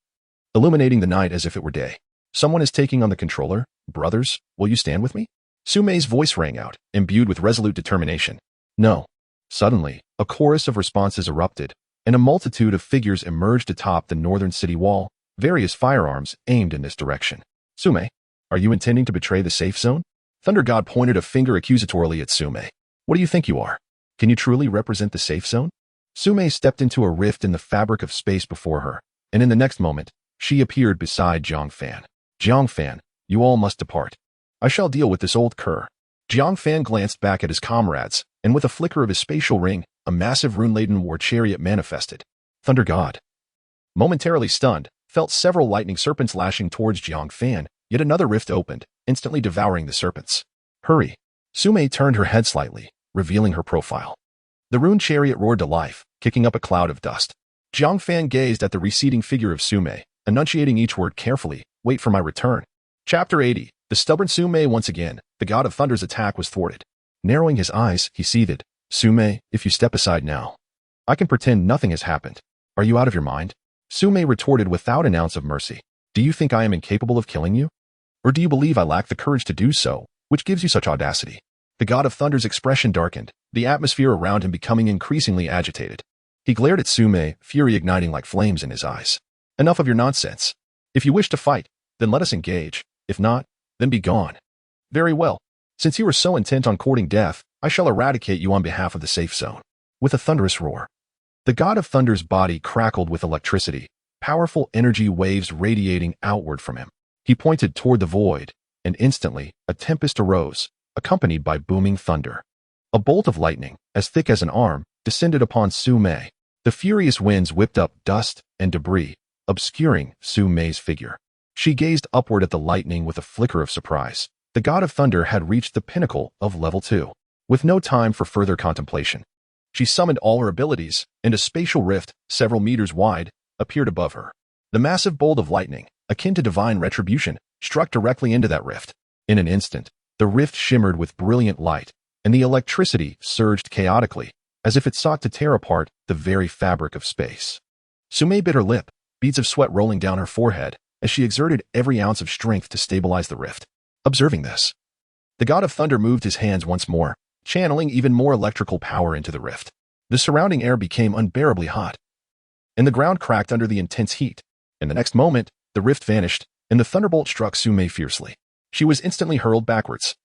illuminating the night as if it were day. Someone is taking on the controller. Brothers, will you stand with me? Sumei's voice rang out, imbued with resolute determination. No. Suddenly, a chorus of responses erupted, and a multitude of figures emerged atop the northern city wall, various firearms aimed in this direction. Sumei, are you intending to betray the safe zone? Thunder God pointed a finger accusatorily at Sumei. What do you think you are? Can you truly represent the safe zone? Sumei stepped into a rift in the fabric of space before her, and in the next moment, she appeared beside Jiang Fan. Jiang Fan, you all must depart. I shall deal with this old cur. Jiang Fan glanced back at his comrades, and with a flicker of his spatial ring, a massive rune-laden war chariot manifested. Thunder God, momentarily stunned, felt several lightning serpents lashing towards Jiang Fan, yet another rift opened, instantly devouring the serpents. Hurry! Sumei turned her head slightly, revealing her profile. The rune chariot roared to life, kicking up a cloud of dust. Jiang Fan gazed at the receding figure of Sumei, enunciating each word carefully. Wait for my return. Chapter 80. The stubborn Sumei once again, the God of Thunder's attack was thwarted. Narrowing his eyes, he seethed. Sumei, if you step aside now, I can pretend nothing has happened. Are you out of your mind? Sumei retorted without an ounce of mercy. Do you think I am incapable of killing you? Or do you believe I lack the courage to do so, which gives you such audacity? The God of Thunder's expression darkened, the atmosphere around him becoming increasingly agitated. He glared at Sumei, fury igniting like flames in his eyes. Enough of your nonsense. If you wish to fight, then let us engage. If not, then be gone. Very well. Since you are so intent on courting death, I shall eradicate you on behalf of the safe zone. With a thunderous roar, the God of Thunder's body crackled with electricity, powerful energy waves radiating outward from him. He pointed toward the void, and instantly a tempest arose, accompanied by booming thunder. A bolt of lightning, as thick as an arm, descended upon Su Mei. The furious winds whipped up dust and debris, obscuring Su Mei's figure. She gazed upward at the lightning with a flicker of surprise. The god of thunder had reached the pinnacle of level 2. With no time for further contemplation, she summoned all her abilities, and a spatial rift, several meters wide, appeared above her. The massive bolt of lightning, akin to divine retribution, struck directly into that rift. In an instant, the rift shimmered with brilliant light, and the electricity surged chaotically, as if it sought to tear apart the very fabric of space. Su Mei bit her lip, beads of sweat rolling down her forehead, as she exerted every ounce of strength to stabilize the rift. Observing this, the god of thunder moved his hands once more, channeling even more electrical power into the rift. The surrounding air became unbearably hot, and the ground cracked under the intense heat. In the next moment, the rift vanished, and the thunderbolt struck Su Mei fiercely. She was instantly hurled backwards,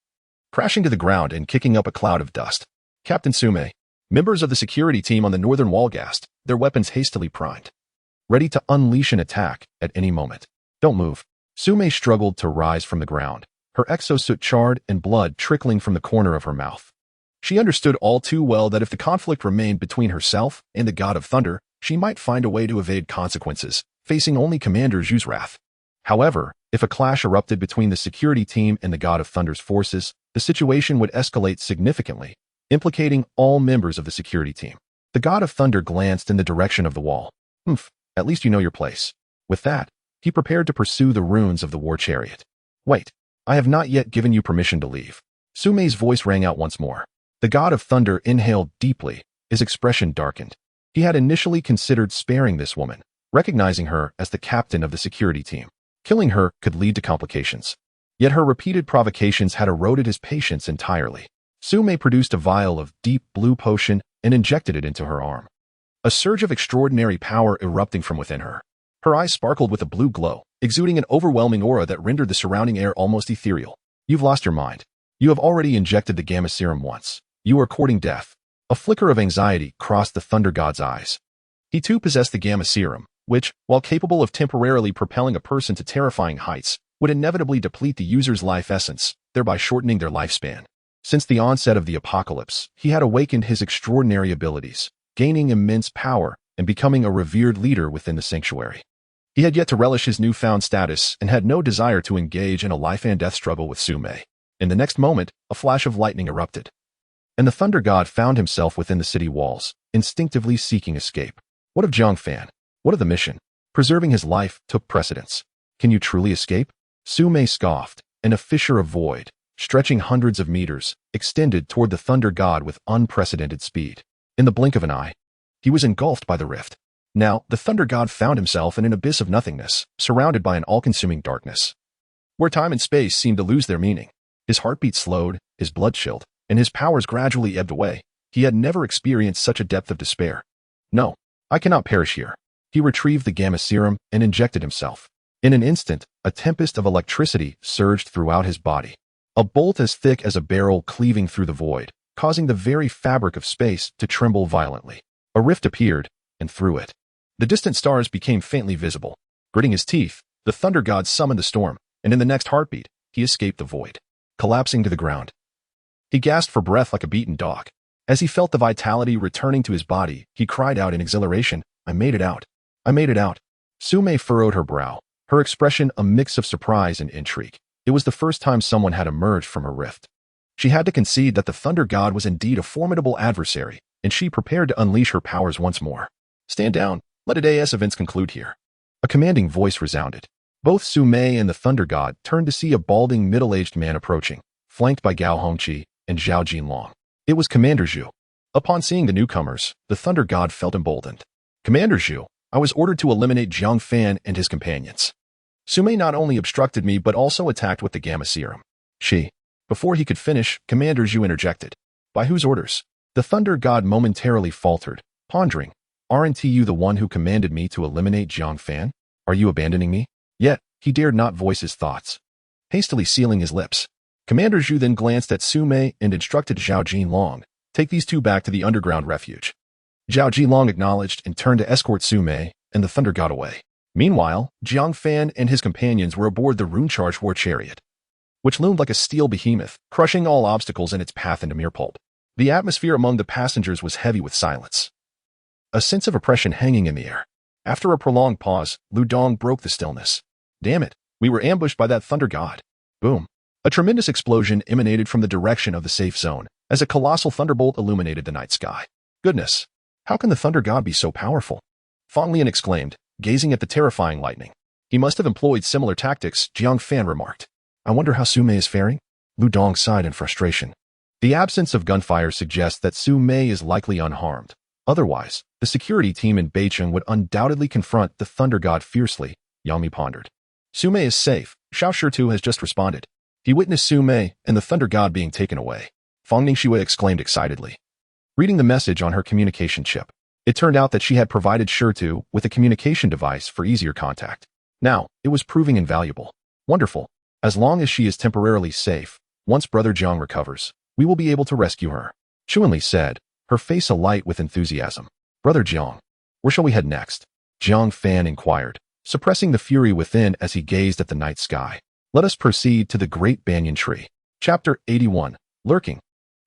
crashing to the ground and kicking up a cloud of dust. Captain Su Mei, members of the security team on the northern wall gasped, their weapons hastily primed, ready to unleash an attack at any moment. Don't move. Su Mei struggled to rise from the ground, her exosuit charred and blood trickling from the corner of her mouth. She understood all too well that if the conflict remained between herself and the god of thunder, she might find a way to evade consequences, facing only Commander Zhu's wrath. However, if a clash erupted between the security team and the god of thunder's forces, the situation would escalate significantly, implicating all members of the security team. The god of thunder glanced in the direction of the wall. At least you know your place. With that, he prepared to pursue the ruins of the war chariot. Wait, I have not yet given you permission to leave. Su Mei's voice rang out once more. The god of thunder inhaled deeply, his expression darkened. He had initially considered sparing this woman, recognizing her as the captain of the security team. Killing her could lead to complications. Yet her repeated provocations had eroded his patience entirely. Su Mei produced a vial of deep blue potion and injected it into her arm. A surge of extraordinary power erupting from within her. Her eyes sparkled with a blue glow, exuding an overwhelming aura that rendered the surrounding air almost ethereal. You've lost your mind. You have already injected the gamma serum once. You are courting death. A flicker of anxiety crossed the thunder god's eyes. He too possessed the gamma serum, which, while capable of temporarily propelling a person to terrifying heights, would inevitably deplete the user's life essence, thereby shortening their lifespan. Since the onset of the apocalypse, he had awakened his extraordinary abilities, gaining immense power and becoming a revered leader within the sanctuary. He had yet to relish his newfound status and had no desire to engage in a life-and-death struggle with Su Mei. In the next moment, a flash of lightning erupted, and the thunder god found himself within the city walls, instinctively seeking escape. What of Jiang Fan? What of the mission? Preserving his life took precedence. Can you truly escape? Su Mei scoffed, and a fissure of void, stretching hundreds of meters, extended toward the thunder god with unprecedented speed. In the blink of an eye, he was engulfed by the rift. Now, the thunder god found himself in an abyss of nothingness, surrounded by an all-consuming darkness, where time and space seemed to lose their meaning. His heartbeat slowed, his blood chilled, and his powers gradually ebbed away. He had never experienced such a depth of despair. No, I cannot perish here. He retrieved the gamma serum and injected himself. In an instant, a tempest of electricity surged throughout his body. A bolt as thick as a barrel cleaving through the void, causing the very fabric of space to tremble violently. A rift appeared, and through it, the distant stars became faintly visible. Gritting his teeth, the thunder god summoned the storm, and in the next heartbeat, he escaped the void. Collapsing to the ground, he gasped for breath like a beaten dog. As he felt the vitality returning to his body, he cried out in exhilaration, I made it out. I made it out. Su Mei furrowed her brow, her expression a mix of surprise and intrigue. It was the first time someone had emerged from her rift. She had to concede that the thunder god was indeed a formidable adversary, and she prepared to unleash her powers once more. Stand down. Let today's events conclude here. A commanding voice resounded. Both Su Mei and the thunder god turned to see a balding middle-aged man approaching, flanked by Gao Hongqi and Zhao Jinlong. It was Commander Zhu. Upon seeing the newcomers, the thunder god felt emboldened. Commander Zhu, I was ordered to eliminate Jiang Fan and his companions. Su Mei not only obstructed me but also attacked with the gamma serum. Before he could finish, Commander Zhu interjected. By whose orders? The thunder god momentarily faltered, pondering. Aren't you the one who commanded me to eliminate Jiang Fan? Are you abandoning me? Yet, he dared not voice his thoughts. Hastily sealing his lips, Commander Zhu then glanced at Su Mei and instructed Zhao Jinlong, take these two back to the underground refuge. Zhao Jinlong acknowledged and turned to escort Su Mei and the thunder god away. Meanwhile, Jiang Fan and his companions were aboard the rune-charged war chariot, which loomed like a steel behemoth, crushing all obstacles in its path into mere pulp. The atmosphere among the passengers was heavy with silence, a sense of oppression hanging in the air. After a prolonged pause, Lu Dong broke the stillness. Damn it, we were ambushed by that thunder god. Boom. A tremendous explosion emanated from the direction of the safe zone, as a colossal thunderbolt illuminated the night sky. Goodness, how can the thunder god be so powerful? Fang Lian exclaimed, gazing at the terrifying lightning. He must have employed similar tactics, Jiang Fan remarked. I wonder how Su Mei is faring? Lu Dong sighed in frustration. The absence of gunfire suggests that Su Mei is likely unharmed. Otherwise, the security team in Beicheng would undoubtedly confront the thunder god fiercely, Yang Mi pondered. Su Mei is safe, Xiao Shitu has just responded. He witnessed Su Mei and the thunder god being taken away. Fang Ningxue exclaimed excitedly, reading the message on her communication chip. It turned out that she had provided Shitu with a communication device for easier contact. Now, it was proving invaluable. Wonderful. As long as she is temporarily safe, once Brother Jiang recovers, we will be able to rescue her, Chuanli said, her face alight with enthusiasm. Brother Jiang, where shall we head next? Jiang Fan inquired, suppressing the fury within as he gazed at the night sky. Let us proceed to the great banyan tree. Chapter 81. Lurking.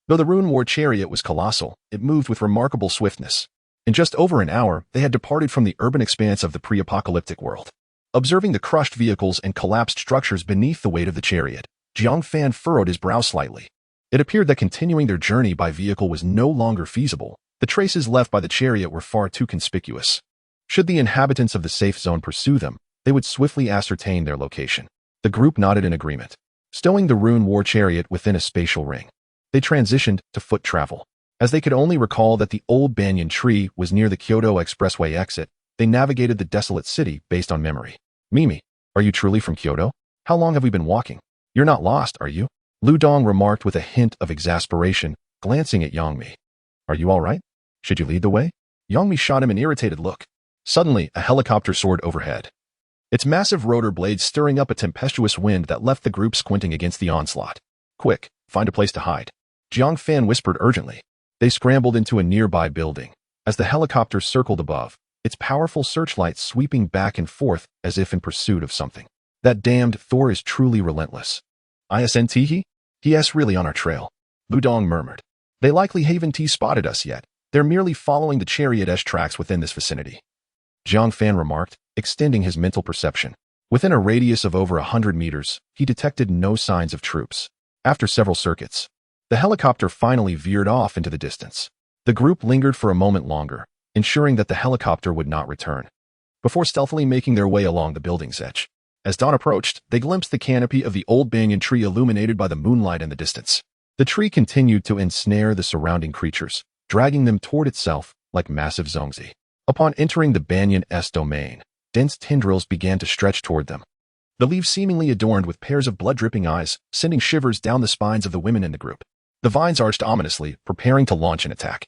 Though the rune war chariot was colossal, it moved with remarkable swiftness. In just over an hour, they had departed from the urban expanse of the pre-apocalyptic world. Observing the crushed vehicles and collapsed structures beneath the weight of the chariot, Jiang Fan furrowed his brow slightly. It appeared that continuing their journey by vehicle was no longer feasible. The traces left by the chariot were far too conspicuous. Should the inhabitants of the safe zone pursue them, they would swiftly ascertain their location. The group nodded in agreement, stowing the rune war chariot within a spatial ring. They transitioned to foot travel. As they could only recall that the old banyan tree was near the Kyoto Expressway exit, they navigated the desolate city based on memory. Mimi, are you truly from Kyoto? How long have we been walking? You're not lost, are you? Lu Dong remarked with a hint of exasperation, glancing at Yang Mi. Are you all right? Should you lead the way? Yang Mi shot him an irritated look. Suddenly, a helicopter soared overhead, its massive rotor blades stirring up a tempestuous wind that left the group squinting against the onslaught. Quick, find a place to hide. Jiang Fan whispered urgently. They scrambled into a nearby building. As the helicopter circled above, its powerful searchlight sweeping back and forth as if in pursuit of something. That damned Thor is truly relentless. ISNT? He really on our trail. Lu Dong murmured. They likely haven't spotted us yet. They're merely following the chariot tracks within this vicinity. Jiang Fan remarked, extending his mental perception. Within a radius of over 100 meters, he detected no signs of troops. After several circuits, the helicopter finally veered off into the distance. The group lingered for a moment longer, ensuring that the helicopter would not return, before stealthily making their way along the building's edge. As dawn approached, they glimpsed the canopy of the old banyan tree illuminated by the moonlight in the distance. The tree continued to ensnare the surrounding creatures, dragging them toward itself like massive zongzi. Upon entering the banyan's domain, dense tendrils began to stretch toward them, the leaves seemingly adorned with pairs of blood-dripping eyes, sending shivers down the spines of the women in the group. The vines arched ominously, preparing to launch an attack.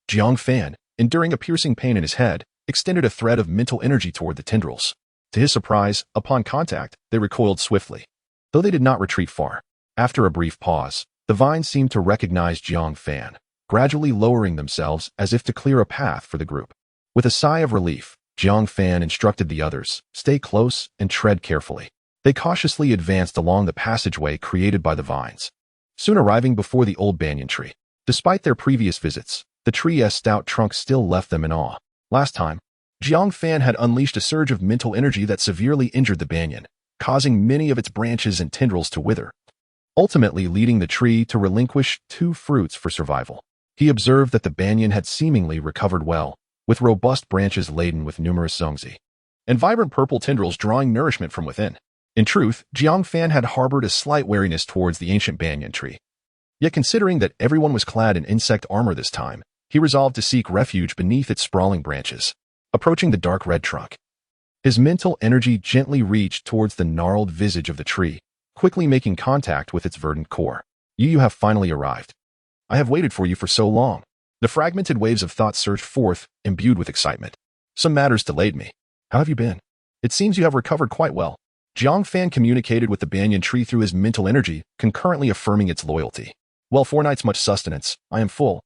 Jiang Fan, enduring a piercing pain in his head, extended a thread of mental energy toward the tendrils. To his surprise, upon contact, they recoiled swiftly, though they did not retreat far. After a brief pause, the vines seemed to recognize Jiang Fan, gradually lowering themselves as if to clear a path for the group. With a sigh of relief, Jiang Fan instructed the others, stay close and tread carefully. They cautiously advanced along the passageway created by the vines, soon arriving before the old banyan tree. Despite their previous visits, the tree's stout trunk still left them in awe. Last time, Jiang Fan had unleashed a surge of mental energy that severely injured the banyan, causing many of its branches and tendrils to wither, ultimately leading the tree to relinquish 2 fruits for survival. He observed that the banyan had seemingly recovered well, with robust branches laden with numerous zongzi, and vibrant purple tendrils drawing nourishment from within. In truth, Jiang Fan had harbored a slight wariness towards the ancient banyan tree. Yet considering that everyone was clad in insect armor this time, he resolved to seek refuge beneath its sprawling branches. Approaching the dark red trunk, his mental energy gently reached towards the gnarled visage of the tree, quickly making contact with its verdant core. You have finally arrived. I have waited for you for so long. The fragmented waves of thought surged forth, imbued with excitement. Some matters delayed me. How have you been? It seems you have recovered quite well. Jiang Fan communicated with the banyan tree through his mental energy, concurrently affirming its loyalty. Well, 4 nights much sustenance, I am full.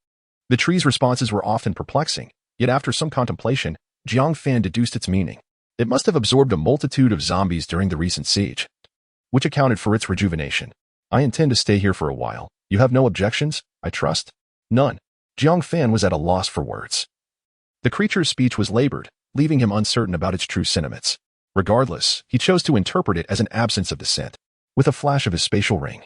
The tree's responses were often perplexing, yet after some contemplation, Jiang Fan deduced its meaning. It must have absorbed a multitude of zombies during the recent siege, which accounted for its rejuvenation. I intend to stay here for a while. You have no objections, I trust? None. Jiang Fan was at a loss for words. The creature's speech was labored, leaving him uncertain about its true sentiments. Regardless, he chose to interpret it as an absence of dissent, with a flash of his spatial ring.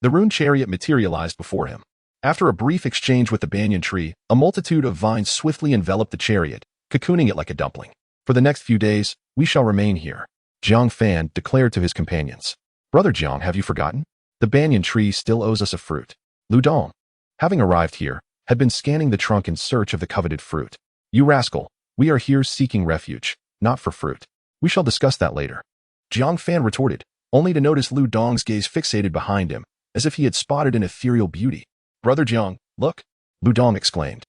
The rune chariot materialized before him. After a brief exchange with the banyan tree, a multitude of vines swiftly enveloped the chariot, cocooning it like a dumpling. For the next few days, we shall remain here, Jiang Fan declared to his companions. Brother Jiang, have you forgotten? The banyan tree still owes us a fruit. Lu Dong, having arrived here, had been scanning the trunk in search of the coveted fruit. You rascal, we are here seeking refuge, not for fruit. We shall discuss that later. Jiang Fan retorted, only to notice Lu Dong's gaze fixated behind him, as if he had spotted an ethereal beauty. Brother Jiang, look, Lu Dong exclaimed,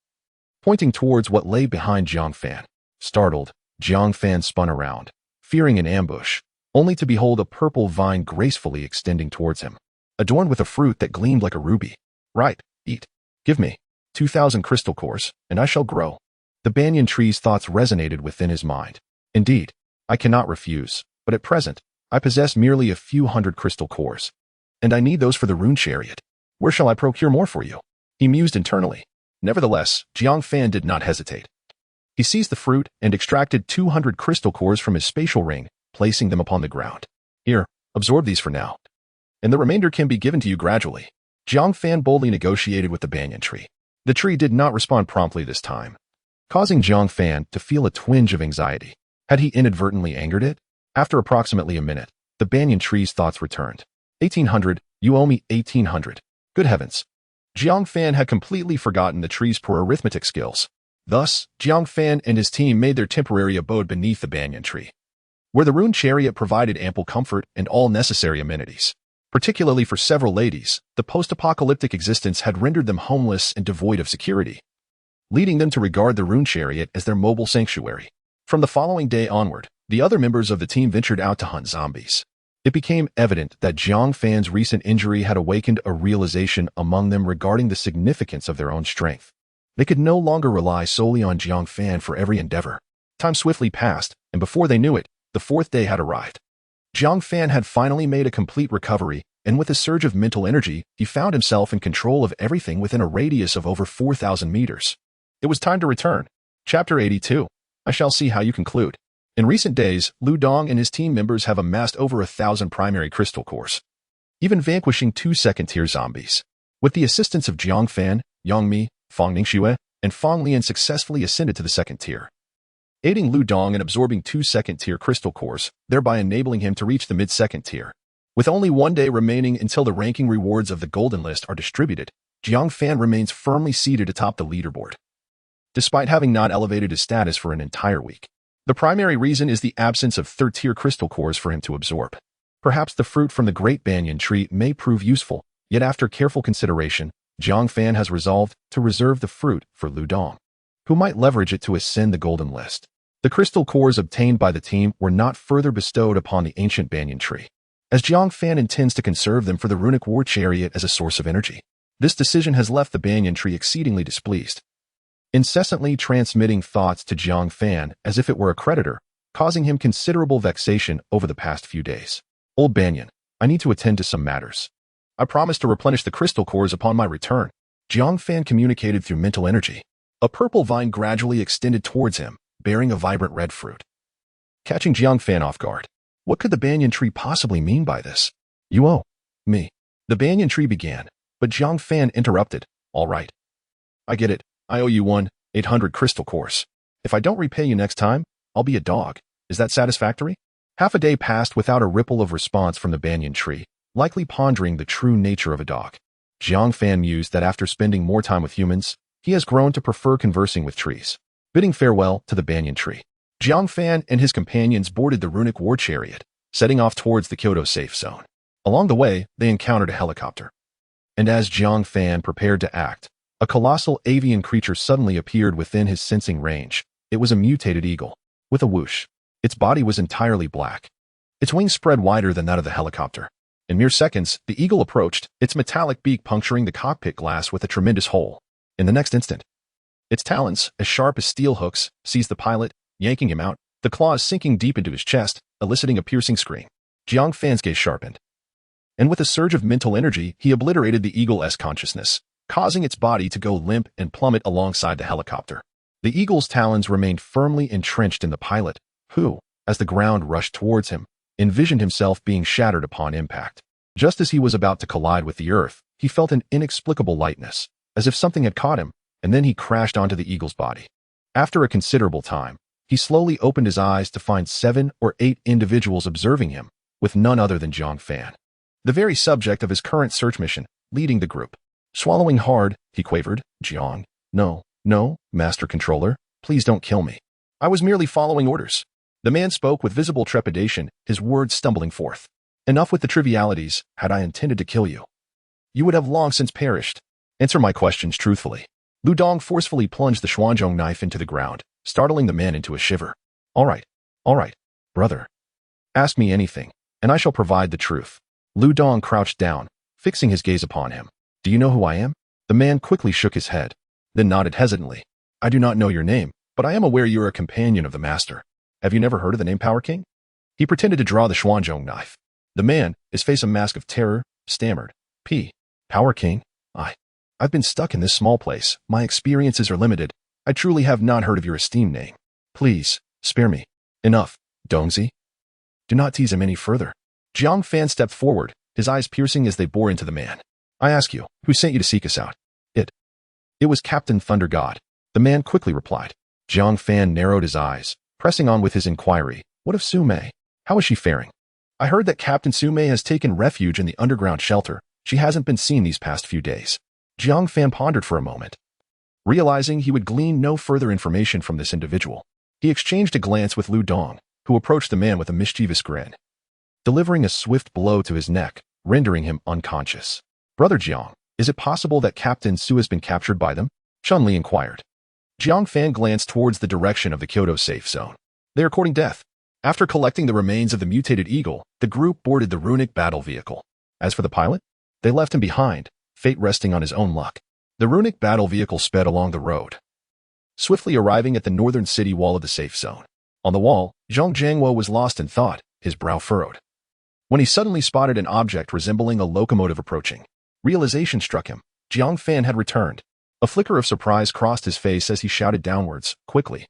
pointing towards what lay behind Jiang Fan. Startled, Jiang Fan spun around, fearing an ambush, only to behold a purple vine gracefully extending towards him, adorned with a fruit that gleamed like a ruby. Right, eat. Give me 2,000 crystal cores, and I shall grow. The banyan tree's thoughts resonated within his mind. Indeed, I cannot refuse, but at present, I possess merely a few hundred crystal cores, and I need those for the rune chariot. Where shall I procure more for you? He mused internally. Nevertheless, Jiang Fan did not hesitate. He seized the fruit and extracted 200 crystal cores from his spatial ring, placing them upon the ground. Here, absorb these for now, and the remainder can be given to you gradually. Jiang Fan boldly negotiated with the banyan tree. The tree did not respond promptly this time, causing Jiang Fan to feel a twinge of anxiety. Had he inadvertently angered it? After approximately a minute, the banyan tree's thoughts returned. 1,800, you owe me 1,800. Good heavens. Jiang Fan had completely forgotten the tree's poor arithmetic skills. Thus, Jiang Fan and his team made their temporary abode beneath the banyan tree, where the rune chariot provided ample comfort and all necessary amenities. Particularly for several ladies, the post-apocalyptic existence had rendered them homeless and devoid of security, leading them to regard the rune chariot as their mobile sanctuary. From the following day onward, the other members of the team ventured out to hunt zombies. It became evident that Jiang Fan's recent injury had awakened a realization among them regarding the significance of their own strength. They could no longer rely solely on Jiang Fan for every endeavor. Time swiftly passed, and before they knew it, the fourth day had arrived. Jiang Fan had finally made a complete recovery, and with a surge of mental energy, he found himself in control of everything within a radius of over 4,000 meters. It was time to return. Chapter 82. I shall see how you conclude. In recent days, Lu Dong and his team members have amassed over 1,000 primary crystal cores, even vanquishing 2 second-tier zombies. With the assistance of Jiang Fan, Yang Mi, Fang Ningxue, and Fang Lian successfully ascended to the second tier, aiding Lu Dong in absorbing 2 second-tier crystal cores, thereby enabling him to reach the mid-second tier. With only 1 day remaining until the ranking rewards of the Golden List are distributed, Jiang Fan remains firmly seated atop the leaderboard, despite having not elevated his status for an entire week. The primary reason is the absence of third-tier crystal cores for him to absorb. Perhaps the fruit from the great banyan tree may prove useful, yet after careful consideration, Jiang Fan has resolved to reserve the fruit for Lu Dong, who might leverage it to ascend the Golden List. The crystal cores obtained by the team were not further bestowed upon the ancient banyan tree, as Jiang Fan intends to conserve them for the runic war chariot as a source of energy. This decision has left the banyan tree exceedingly displeased, incessantly transmitting thoughts to Jiang Fan as if it were a creditor, causing him considerable vexation over the past few days. Old banyan, I need to attend to some matters. I promise to replenish the crystal cores upon my return. Jiang Fan communicated through mental energy. A purple vine gradually extended towards him, bearing a vibrant red fruit, catching Jiang Fan off guard. What could the banyan tree possibly mean by this? You owe me. The banyan tree began, but Jiang Fan interrupted. All right. I get it. I owe you 1,800 crystal cores. If I don't repay you next time, I'll be a dog. Is that satisfactory? Half a day passed without a ripple of response from the banyan tree, likely pondering the true nature of a dog. Jiang Fan mused that after spending more time with humans, he has grown to prefer conversing with trees. Bidding farewell to the banyan tree, Jiang Fan and his companions boarded the runic war chariot, setting off towards the Kyoto safe zone. Along the way, they encountered a helicopter. And as Jiang Fan prepared to act, a colossal avian creature suddenly appeared within his sensing range. It was a mutated eagle, with a whoosh. Its body was entirely black. Its wings spread wider than that of the helicopter. In mere seconds, the eagle approached, its metallic beak puncturing the cockpit glass with a tremendous hole. In the next instant, its talons, as sharp as steel hooks, seized the pilot, yanking him out, the claws sinking deep into his chest, eliciting a piercing scream. Jiang Fan's gaze sharpened, and with a surge of mental energy, he obliterated the eagle's consciousness, causing its body to go limp and plummet alongside the helicopter. The eagle's talons remained firmly entrenched in the pilot, who, as the ground rushed towards him, envisioned himself being shattered upon impact. Just as he was about to collide with the earth, he felt an inexplicable lightness, as if something had caught him, and then he crashed onto the eagle's body. After a considerable time, he slowly opened his eyes to find 7 or 8 individuals observing him, with none other than Jiang Fan, the very subject of his current search mission, leading the group. Swallowing hard, he quavered, "Jiang, no, Master Controller, please don't kill me. I was merely following orders." The man spoke with visible trepidation, his words stumbling forth. "Enough with the trivialities. Had I intended to kill you, you would have long since perished. Answer my questions truthfully." Lu Dong forcefully plunged the Xuanzhong knife into the ground, startling the man into a shiver. All right, brother. Ask me anything, and I shall provide the truth." Lu Dong crouched down, fixing his gaze upon him. "Do you know who I am?" The man quickly shook his head, then nodded hesitantly. "I do not know your name, but I am aware you are a companion of the Master. Have you never heard of the name Power King?" He pretended to draw the Xuanzhong knife. The man, his face a mask of terror, stammered, Power King? I've been stuck in this small place. My experiences are limited. I truly have not heard of your esteemed name. Please, spare me." "Enough, Dongzi. Do not tease him any further." Jiang Fan stepped forward, his eyes piercing as they bore into the man. "I ask you, who sent you to seek us out?" It was Captain Thunder God," the man quickly replied. Jiang Fan narrowed his eyes, pressing on with his inquiry. "What of Su Mei? How is she faring?" "I heard that Captain Su Mei has taken refuge in the underground shelter. She hasn't been seen these past few days." Jiang Fan pondered for a moment, realizing he would glean no further information from this individual. He exchanged a glance with Lu Dong, who approached the man with a mischievous grin, delivering a swift blow to his neck, rendering him unconscious. "Brother Jiang, is it possible that Captain Su has been captured by them?" Chun Li inquired. Jiang Fan glanced towards the direction of the Kyoto safe zone. "They are courting death." After collecting the remains of the mutated eagle, the group boarded the runic battle vehicle. As for the pilot, they left him behind, fate resting on his own luck. The runic battle vehicle sped along the road, swiftly arriving at the northern city wall of the safe zone. On the wall, Zhang Jiangwo was lost in thought, his brow furrowed, when he suddenly spotted an object resembling a locomotive approaching. Realization struck him. Jiang Fan had returned. A flicker of surprise crossed his face as he shouted downwards, "Quickly,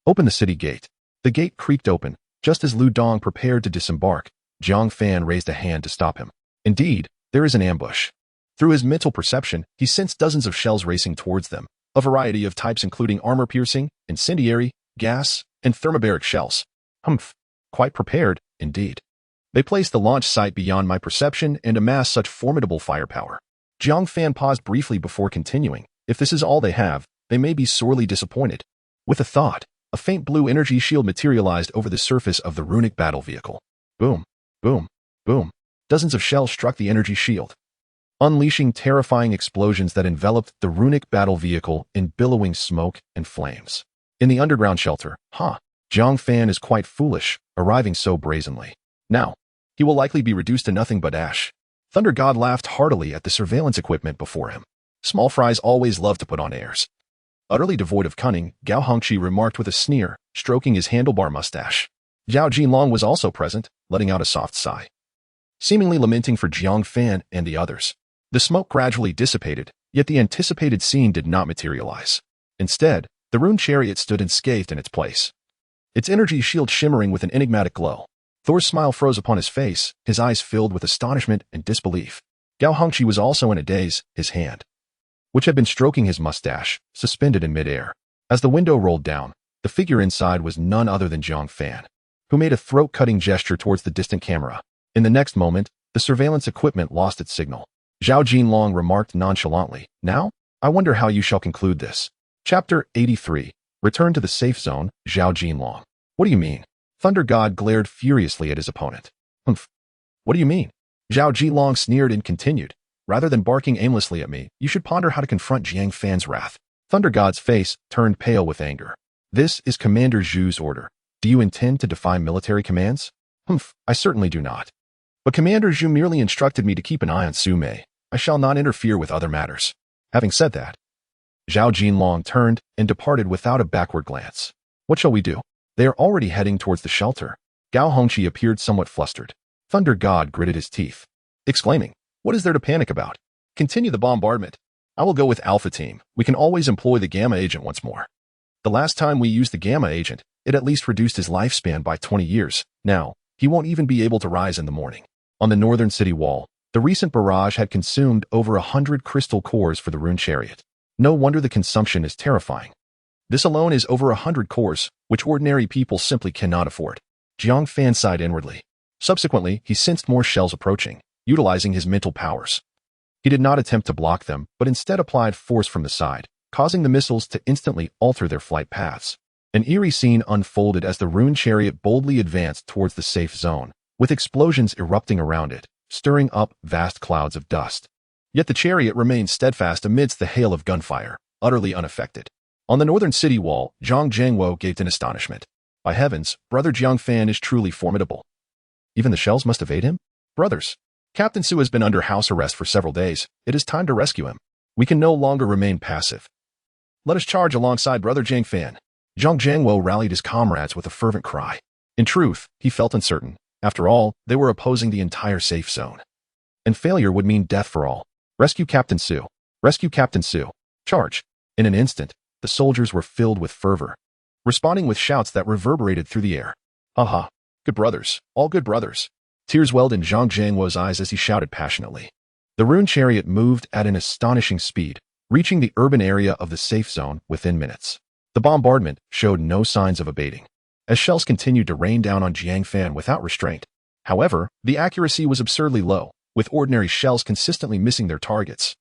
open the city gate." The gate creaked open. Just as Lu Dong prepared to disembark, Jiang Fan raised a hand to stop him. Indeed, there is an ambush. Through his mental perception, he sensed dozens of shells racing towards them, a variety of types including armor-piercing, incendiary, gas, and thermobaric shells. Quite prepared, indeed. They placed the launch site beyond my perception and amassed such formidable firepower. Jiang Fan paused briefly before continuing. If this is all they have, they may be sorely disappointed. With a thought, a faint blue energy shield materialized over the surface of the runic battle vehicle. Boom, boom, boom. Dozens of shells struck the energy shield, unleashing terrifying explosions that enveloped the runic battle vehicle in billowing smoke and flames. In the underground shelter, Jiang Fan is quite foolish, arriving so brazenly. Now, he will likely be reduced to nothing but ash. Thunder God laughed heartily at the surveillance equipment before him. Small fries always love to put on airs. Utterly devoid of cunning, Gao Hongqi remarked with a sneer, stroking his handlebar mustache. Zhao Jinlong was also present, letting out a soft sigh, seemingly lamenting for Jiang Fan and the others. The smoke gradually dissipated, yet the anticipated scene did not materialize. Instead, the rune chariot stood unscathed in its place, its energy shield shimmering with an enigmatic glow. Thor's smile froze upon his face, his eyes filled with astonishment and disbelief. Gao Hongqi was also in a daze, his hand, which had been stroking his mustache, suspended in midair. As the window rolled down, the figure inside was none other than Jiang Fan, who made a throat-cutting gesture towards the distant camera. In the next moment, the surveillance equipment lost its signal. Zhao Jinlong remarked nonchalantly, "Now, I wonder how you shall conclude this." Chapter 83. Return to the safe zone, Zhao Jinlong. "What do you mean?" Thunder God glared furiously at his opponent. "What do you mean?" Zhao Jinlong sneered and continued. "Rather than barking aimlessly at me, you should ponder how to confront Jiang Fan's wrath." Thunder God's face turned pale with anger. "This is Commander Zhu's order. Do you intend to defy military commands?" I certainly do not. But Commander Zhu merely instructed me to keep an eye on Su Mei. I shall not interfere with other matters." Having said that, Zhao Jinlong turned and departed without a backward glance. "What shall we do?" They are already heading towards the shelter. Gao Hongqi appeared somewhat flustered. Thunder God gritted his teeth, exclaiming, "What is there to panic about? Continue the bombardment. I will go with Alpha Team. We can always employ the Gamma Agent once more. The last time we used the Gamma Agent, it at least reduced his lifespan by 20 years. Now, he won't even be able to rise in the morning." On the northern city wall, the recent barrage had consumed over 100 crystal cores for the rune chariot. No wonder the consumption is terrifying. This alone is over 100 cores, which ordinary people simply cannot afford. Jiang Fan sighed inwardly. Subsequently, he sensed more shells approaching, utilizing his mental powers. He did not attempt to block them, but instead applied force from the side, causing the missiles to instantly alter their flight paths. An eerie scene unfolded as the rune chariot boldly advanced towards the safe zone, with explosions erupting around it, stirring up vast clouds of dust. Yet the chariot remained steadfast amidst the hail of gunfire, utterly unaffected. On the northern city wall, Zhang Jiangwo gaped in astonishment. By heavens, Brother Jiang Fan is truly formidable. Even the shells must evade him? Brothers, Captain Su has been under house arrest for several days. It is time to rescue him. We can no longer remain passive. Let us charge alongside Brother Jiang Fan. Zhang Jiangwo rallied his comrades with a fervent cry. In truth, he felt uncertain. After all, they were opposing the entire safe zone. And failure would mean death for all. Rescue Captain Su. Rescue Captain Su. Charge. In an instant, the soldiers were filled with fervor, responding with shouts that reverberated through the air. Aha! Good brothers, all good brothers. Tears welled in Zhang Jiangwo's eyes as he shouted passionately. The rune chariot moved at an astonishing speed, reaching the urban area of the safe zone within minutes. The bombardment showed no signs of abating, as shells continued to rain down on Jiang Fan without restraint. However, the accuracy was absurdly low, with ordinary shells consistently missing their targets,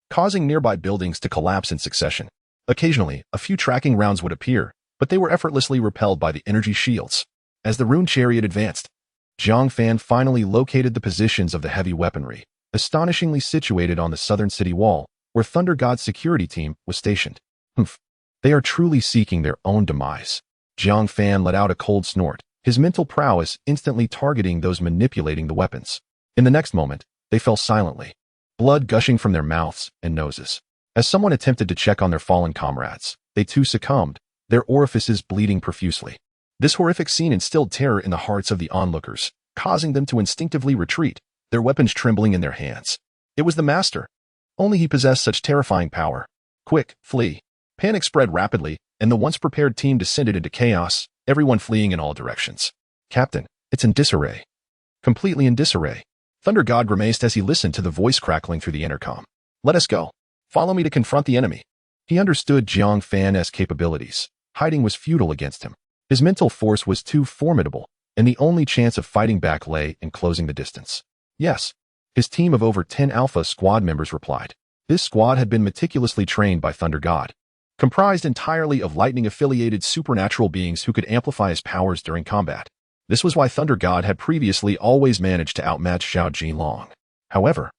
causing nearby buildings to collapse in succession. Occasionally, a few tracking rounds would appear, but they were effortlessly repelled by the energy shields. As the rune chariot advanced, Jiang Fan finally located the positions of the heavy weaponry, astonishingly situated on the southern city wall, where Thunder God's security team was stationed. Humph. They are truly seeking their own demise. Jiang Fan let out a cold snort, his mental prowess instantly targeting those manipulating the weapons. In the next moment, they fell silently, blood gushing from their mouths and noses. As someone attempted to check on their fallen comrades, they too succumbed, their orifices bleeding profusely. This horrific scene instilled terror in the hearts of the onlookers, causing them to instinctively retreat, their weapons trembling in their hands. It was the master. Only he possessed such terrifying power. Quick, flee. Panic spread rapidly, and the once prepared team descended into chaos, everyone fleeing in all directions. Captain, it's in disarray. Completely in disarray. Thunder God grimaced as he listened to the voice crackling through the intercom. Let us go. Follow me to confront the enemy. He understood Jiang Fan's capabilities. Hiding was futile against him. His mental force was too formidable, and the only chance of fighting back lay in closing the distance. Yes. His team of over 10 Alpha Squad members replied. This squad had been meticulously trained by Thunder God, comprised entirely of lightning-affiliated supernatural beings who could amplify his powers during combat. This was why Thunder God had previously always managed to outmatch Xiao Jinlong. However,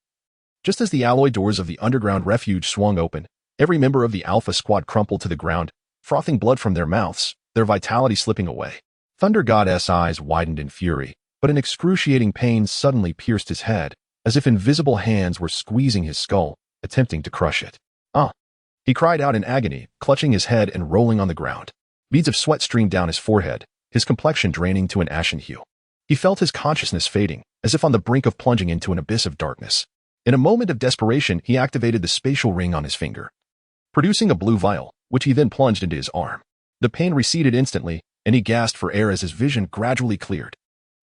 just as the alloy doors of the underground refuge swung open, every member of the Alpha Squad crumpled to the ground, frothing blood from their mouths, their vitality slipping away. Thunder God's eyes widened in fury, but an excruciating pain suddenly pierced his head, as if invisible hands were squeezing his skull, attempting to crush it. He cried out in agony, clutching his head and rolling on the ground. Beads of sweat streamed down his forehead, his complexion draining to an ashen hue. He felt his consciousness fading, as if on the brink of plunging into an abyss of darkness. In a moment of desperation, he activated the spatial ring on his finger, producing a blue vial, which he then plunged into his arm. The pain receded instantly, and he gasped for air as his vision gradually cleared.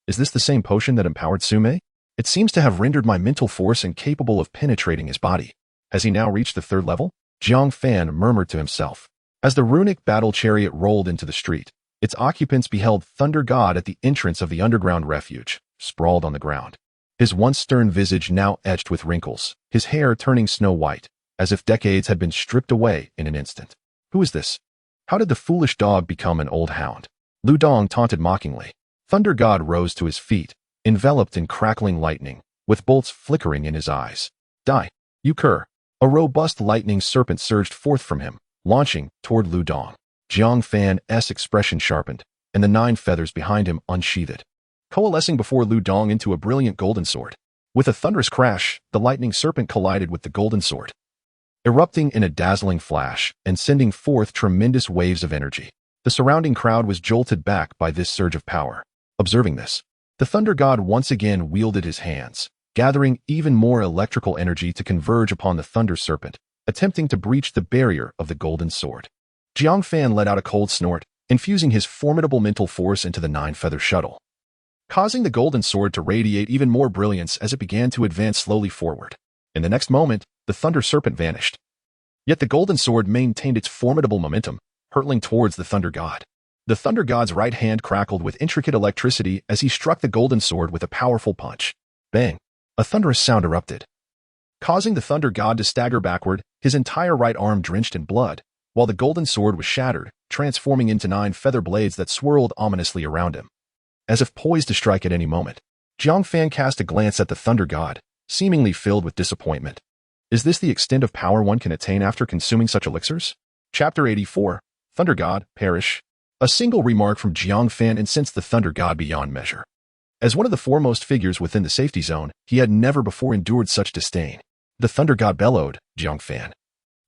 Is this the same potion that empowered Sume? It seems to have rendered my mental force incapable of penetrating his body. Has he now reached the 3rd level? Jiang Fan murmured to himself. As the runic battle chariot rolled into the street, its occupants beheld Thunder God at the entrance of the underground refuge, sprawled on the ground. His once stern visage now etched with wrinkles, his hair turning snow white, as if decades had been stripped away in an instant. Who is this? How did the foolish dog become an old hound? Lu Dong taunted mockingly. Thunder God rose to his feet, enveloped in crackling lightning, with bolts flickering in his eyes. Die, you cur. A robust lightning serpent surged forth from him, launching toward Lu Dong. Jiang Fan's expression sharpened, and the 9 feathers behind him unsheathed, coalescing before Lu Dong into a brilliant golden sword. With a thunderous crash, the lightning serpent collided with the golden sword, erupting in a dazzling flash and sending forth tremendous waves of energy. The surrounding crowd was jolted back by this surge of power. Observing this, the thunder god once again wielded his hands, gathering even more electrical energy to converge upon the thunder serpent, attempting to breach the barrier of the golden sword. Jiang Fan let out a cold snort, infusing his formidable mental force into the nine-feather shuttle, causing the golden sword to radiate even more brilliance as it began to advance slowly forward. In the next moment, the thunder serpent vanished. Yet the golden sword maintained its formidable momentum, hurtling towards the thunder god. The thunder god's right hand crackled with intricate electricity as he struck the golden sword with a powerful punch. Bang! A thunderous sound erupted, causing the thunder god to stagger backward, his entire right arm drenched in blood, while the golden sword was shattered, transforming into 9 feather blades that swirled ominously around him. As if poised to strike at any moment, Jiang Fan cast a glance at the thunder god, seemingly filled with disappointment. Is this the extent of power one can attain after consuming such elixirs? Chapter 84, Thunder God, Perish. A single remark from Jiang Fan incensed the thunder god beyond measure. As one of the foremost figures within the safety zone, he had never before endured such disdain. The thunder god bellowed, Jiang Fan,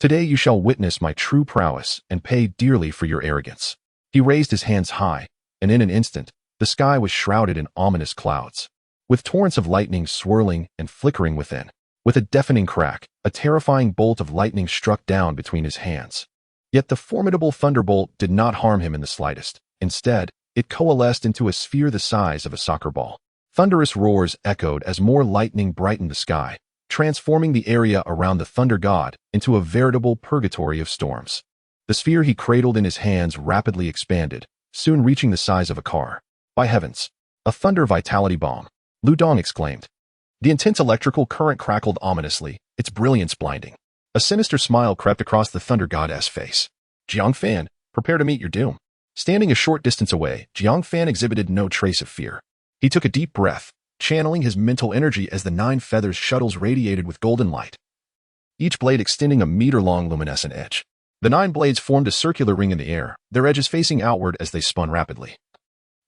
today you shall witness my true prowess and pay dearly for your arrogance. He raised his hands high, and in an instant, the sky was shrouded in ominous clouds, with torrents of lightning swirling and flickering within. With a deafening crack, a terrifying bolt of lightning struck down between his hands. Yet the formidable thunderbolt did not harm him in the slightest. Instead, it coalesced into a sphere the size of a soccer ball. Thunderous roars echoed as more lightning brightened the sky, transforming the area around the thunder god into a veritable purgatory of storms. The sphere he cradled in his hands rapidly expanded, soon reaching the size of a car. By heavens! A thunder vitality bomb! Lu Dong exclaimed. The intense electrical current crackled ominously, its brilliance blinding. A sinister smile crept across the thunder god's face. Jiang Fan, prepare to meet your doom. Standing a short distance away, Jiang Fan exhibited no trace of fear. He took a deep breath, channeling his mental energy as the 9 feathers shuttles radiated with golden light, each blade extending a meter-long luminescent edge. The 9 blades formed a circular ring in the air, their edges facing outward as they spun rapidly,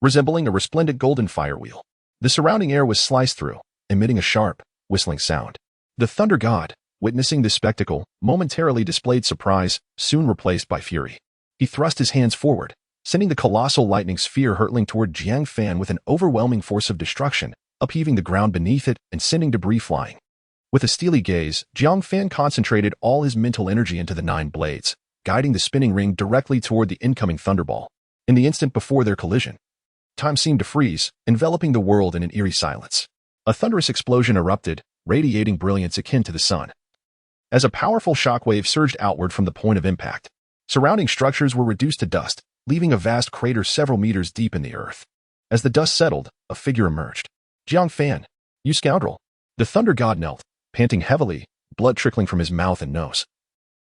resembling a resplendent golden firewheel. The surrounding air was sliced through, emitting a sharp, whistling sound. The thunder god, witnessing this spectacle, momentarily displayed surprise, soon replaced by fury. He thrust his hands forward, sending the colossal lightning sphere hurtling toward Jiang Fan with an overwhelming force of destruction, upheaving the ground beneath it and sending debris flying. With a steely gaze, Jiang Fan concentrated all his mental energy into the 9 blades, guiding the spinning ring directly toward the incoming thunderball. In the instant before their collision, time seemed to freeze, enveloping the world in an eerie silence. A thunderous explosion erupted, radiating brilliance akin to the sun. As a powerful shockwave surged outward from the point of impact, surrounding structures were reduced to dust, leaving a vast crater several meters deep in the earth. As the dust settled, a figure emerged. Jiang Fan, you scoundrel! The thunder god knelt, panting heavily, blood trickling from his mouth and nose,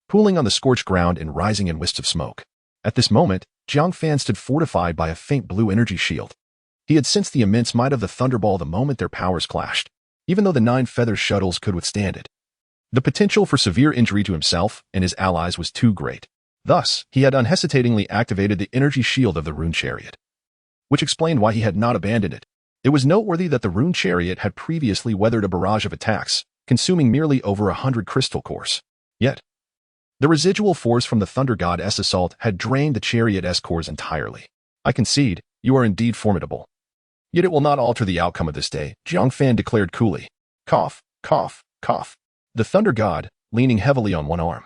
pooling on the scorched ground and rising in wisps of smoke. At this moment, Jiang Fan stood fortified by a faint blue energy shield. He had sensed the immense might of the thunderball the moment their powers clashed, even though the 9 feather shuttles could withstand it. The potential for severe injury to himself and his allies was too great. Thus, he had unhesitatingly activated the energy shield of the rune chariot, which explained why he had not abandoned it. It was noteworthy that the rune chariot had previously weathered a barrage of attacks, consuming merely over 100 crystal cores. Yet, the residual force from the thunder god's assault had drained the chariot's cores entirely. I concede, you are indeed formidable. Yet it will not alter the outcome of this day, Jiang Fan declared coolly. Cough, cough, cough. The thunder god, leaning heavily on one arm,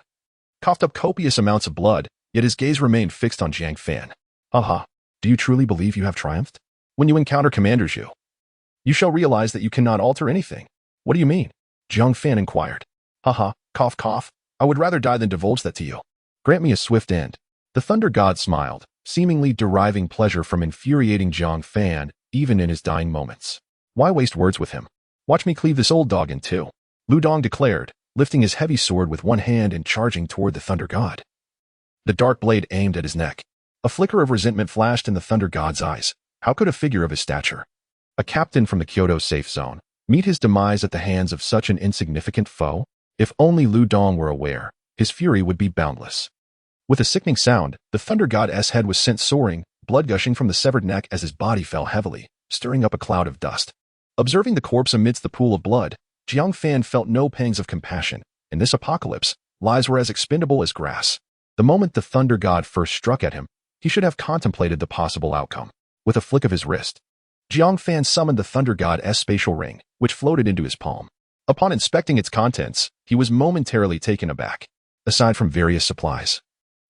coughed up copious amounts of blood, yet his gaze remained fixed on Jiang Fan. Aha, do you truly believe you have triumphed? When you encounter Commander Zhu, you shall realize that you cannot alter anything. What do you mean? Jiang Fan inquired. Haha, cough, cough. I would rather die than divulge that to you. Grant me a swift end. The thunder god smiled, seemingly deriving pleasure from infuriating Jiang Fan, even in his dying moments. Why waste words with him? Watch me cleave this old dog in two, Lu Dong declared, lifting his heavy sword with one hand and charging toward the thunder god. The dark blade aimed at his neck. A flicker of resentment flashed in the thunder god's eyes. How could a figure of his stature, a captain from the Kyoto safe zone, meet his demise at the hands of such an insignificant foe? If only Lu Dong were aware, his fury would be boundless. With a sickening sound, the thunder god's head was sent soaring, blood gushing from the severed neck as his body fell heavily, stirring up a cloud of dust. Observing the corpse amidst the pool of blood, Jiang Fan felt no pangs of compassion. In this apocalypse, lives were as expendable as grass. The moment the thunder god first struck at him, He should have contemplated the possible outcome. With a flick of his wrist, Jiang Fan summoned the Thunder God's spatial ring, which floated into his palm. Upon inspecting its contents, he was momentarily taken aback. Aside from various supplies,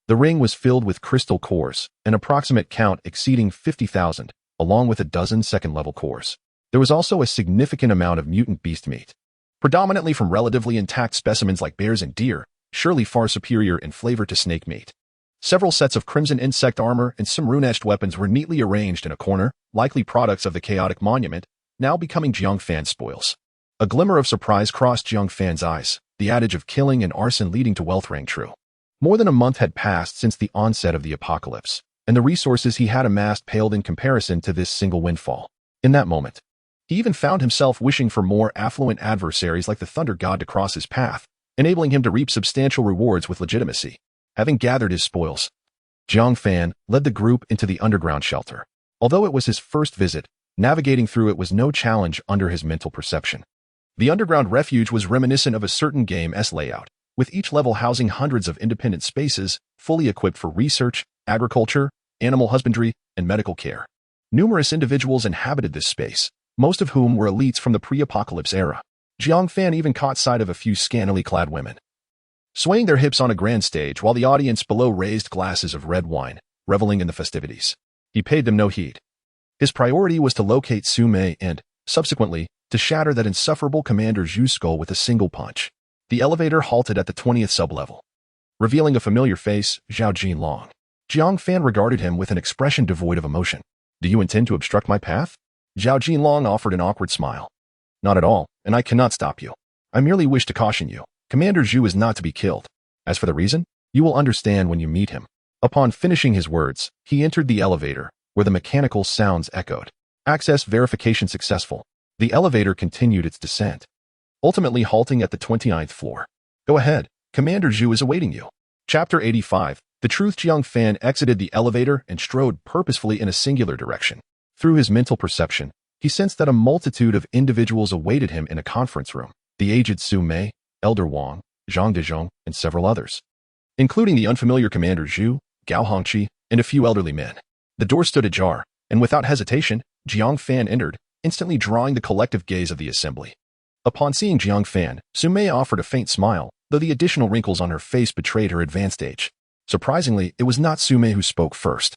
the ring was filled with crystal cores, an approximate count exceeding 50,000, along with a dozen second-level cores. There was also a significant amount of mutant beast meat, predominantly from relatively intact specimens like bears and deer, surely far superior in flavor to snake meat. Several sets of crimson insect armor and some rune-etched weapons were neatly arranged in a corner, likely products of the chaotic monument, now becoming Jiang Fan's spoils. A glimmer of surprise crossed Jiang Fan's eyes, the adage of killing and arson leading to wealth rang true. More than a month had passed since the onset of the apocalypse, and the resources he had amassed paled in comparison to this single windfall. In that moment, he even found himself wishing for more affluent adversaries like the Thunder God to cross his path, enabling him to reap substantial rewards with legitimacy. Having gathered his spoils, Jiang Fan led the group into the underground shelter. Although it was his first visit, navigating through it was no challenge under his mental perception. The underground refuge was reminiscent of a certain game's layout, with each level housing hundreds of independent spaces, fully equipped for research, agriculture, animal husbandry, and medical care. Numerous individuals inhabited this space, most of whom were elites from the pre-apocalypse era. Jiang Fan even caught sight of a few scantily clad women, swaying their hips on a grand stage while the audience below raised glasses of red wine, reveling in the festivities. He paid them no heed. His priority was to locate Su Mei and, subsequently, to shatter that insufferable Commander Zhu's skull with a single punch. The elevator halted at the 20th sublevel, revealing a familiar face, Zhao Jinlong. Jiang Fan regarded him with an expression devoid of emotion. "Do you intend to obstruct my path?" Zhao Jinlong offered an awkward smile. "Not at all, and I cannot stop you. I merely wish to caution you. Commander Zhu is not to be killed. As for the reason, you will understand when you meet him." Upon finishing his words, he entered the elevator, where the mechanical sounds echoed. Access verification successful. The elevator continued its descent, ultimately halting at the 29th floor. "Go ahead, Commander Zhu is awaiting you." Chapter 85. The Truth. Jiang Fan exited the elevator and strode purposefully in a singular direction. Through his mental perception, he sensed that a multitude of individuals awaited him in a conference room. The aged Su Mei, Elder Wang, Zhang Dezhong, and several others, including the unfamiliar Commander Zhu, Gao Hongqi, and a few elderly men. The door stood ajar, and without hesitation, Jiang Fan entered, instantly drawing the collective gaze of the assembly. Upon seeing Jiang Fan, Su Mei offered a faint smile, though the additional wrinkles on her face betrayed her advanced age. Surprisingly, it was not Su Mei who spoke first.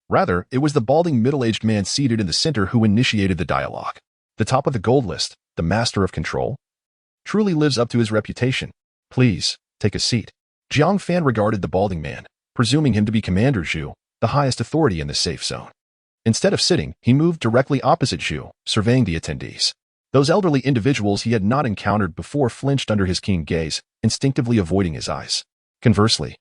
Rather, it was the balding middle-aged man seated in the center who initiated the dialogue. The top of the gold list, the master of control, truly lives up to his reputation. "Please, take a seat." Jiang Fan regarded the balding man, presuming him to be Commander Zhu, the highest authority in the safe zone. Instead of sitting, he moved directly opposite Zhu, surveying the attendees. Those elderly individuals he had not encountered before flinched under his keen gaze, instinctively avoiding his eyes. Conversely,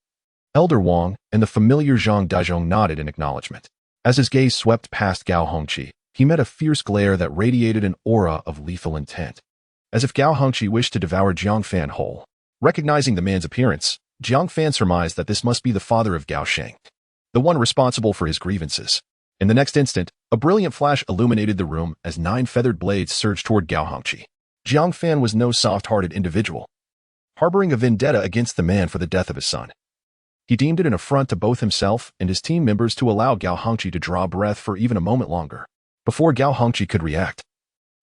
Elder Wang and the familiar Zhang Dezhong nodded in acknowledgement. As his gaze swept past Gao Hongqi, he met a fierce glare that radiated an aura of lethal intent, as if Gao Hongqi wished to devour Jiang Fan whole. Recognizing the man's appearance, Jiang Fan surmised that this must be the father of Gao Sheng, the one responsible for his grievances. In the next instant, a brilliant flash illuminated the room as 9 feathered blades surged toward Gao Hongqi. Jiang Fan was no soft-hearted individual, harboring a vendetta against the man for the death of his son. He deemed it an affront to both himself and his team members to allow Gao Hongqi to draw breath for even a moment longer. Before Gao Hongqi could react,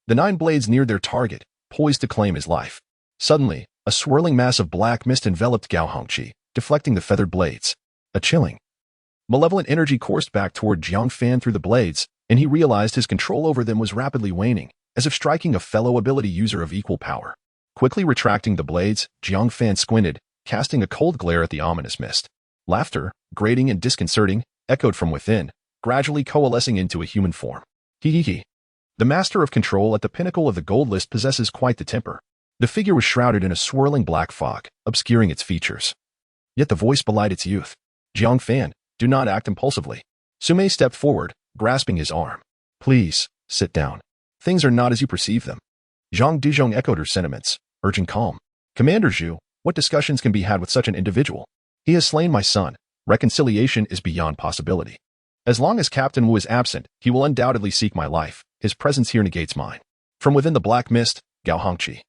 the 9 blades neared their target, poised to claim his life. Suddenly, a swirling mass of black mist enveloped Gao Hongqi, deflecting the feathered blades. A chilling, malevolent energy coursed back toward Jiang Fan through the blades, and he realized his control over them was rapidly waning, as if striking a fellow ability user of equal power. Quickly retracting the blades, Jiang Fan squinted, casting a cold glare at the ominous mist. Laughter, grating and disconcerting, echoed from within, gradually coalescing into a human form. He. The master of control at the pinnacle of the gold list possesses quite the temper. The figure was shrouded in a swirling black fog, obscuring its features. Yet the voice belied its youth. "Jiang Fan, do not act impulsively." Su Mei stepped forward, grasping his arm. "Please, sit down. Things are not as you perceive them." Zhang Dezhong echoed her sentiments, urging calm. "Commander Zhu, what discussions can be had with such an individual? He has slain my son. Reconciliation is beyond possibility. As long as Captain Wu is absent, he will undoubtedly seek my life. His presence here negates mine." From within the black mist, Gao Hongqi,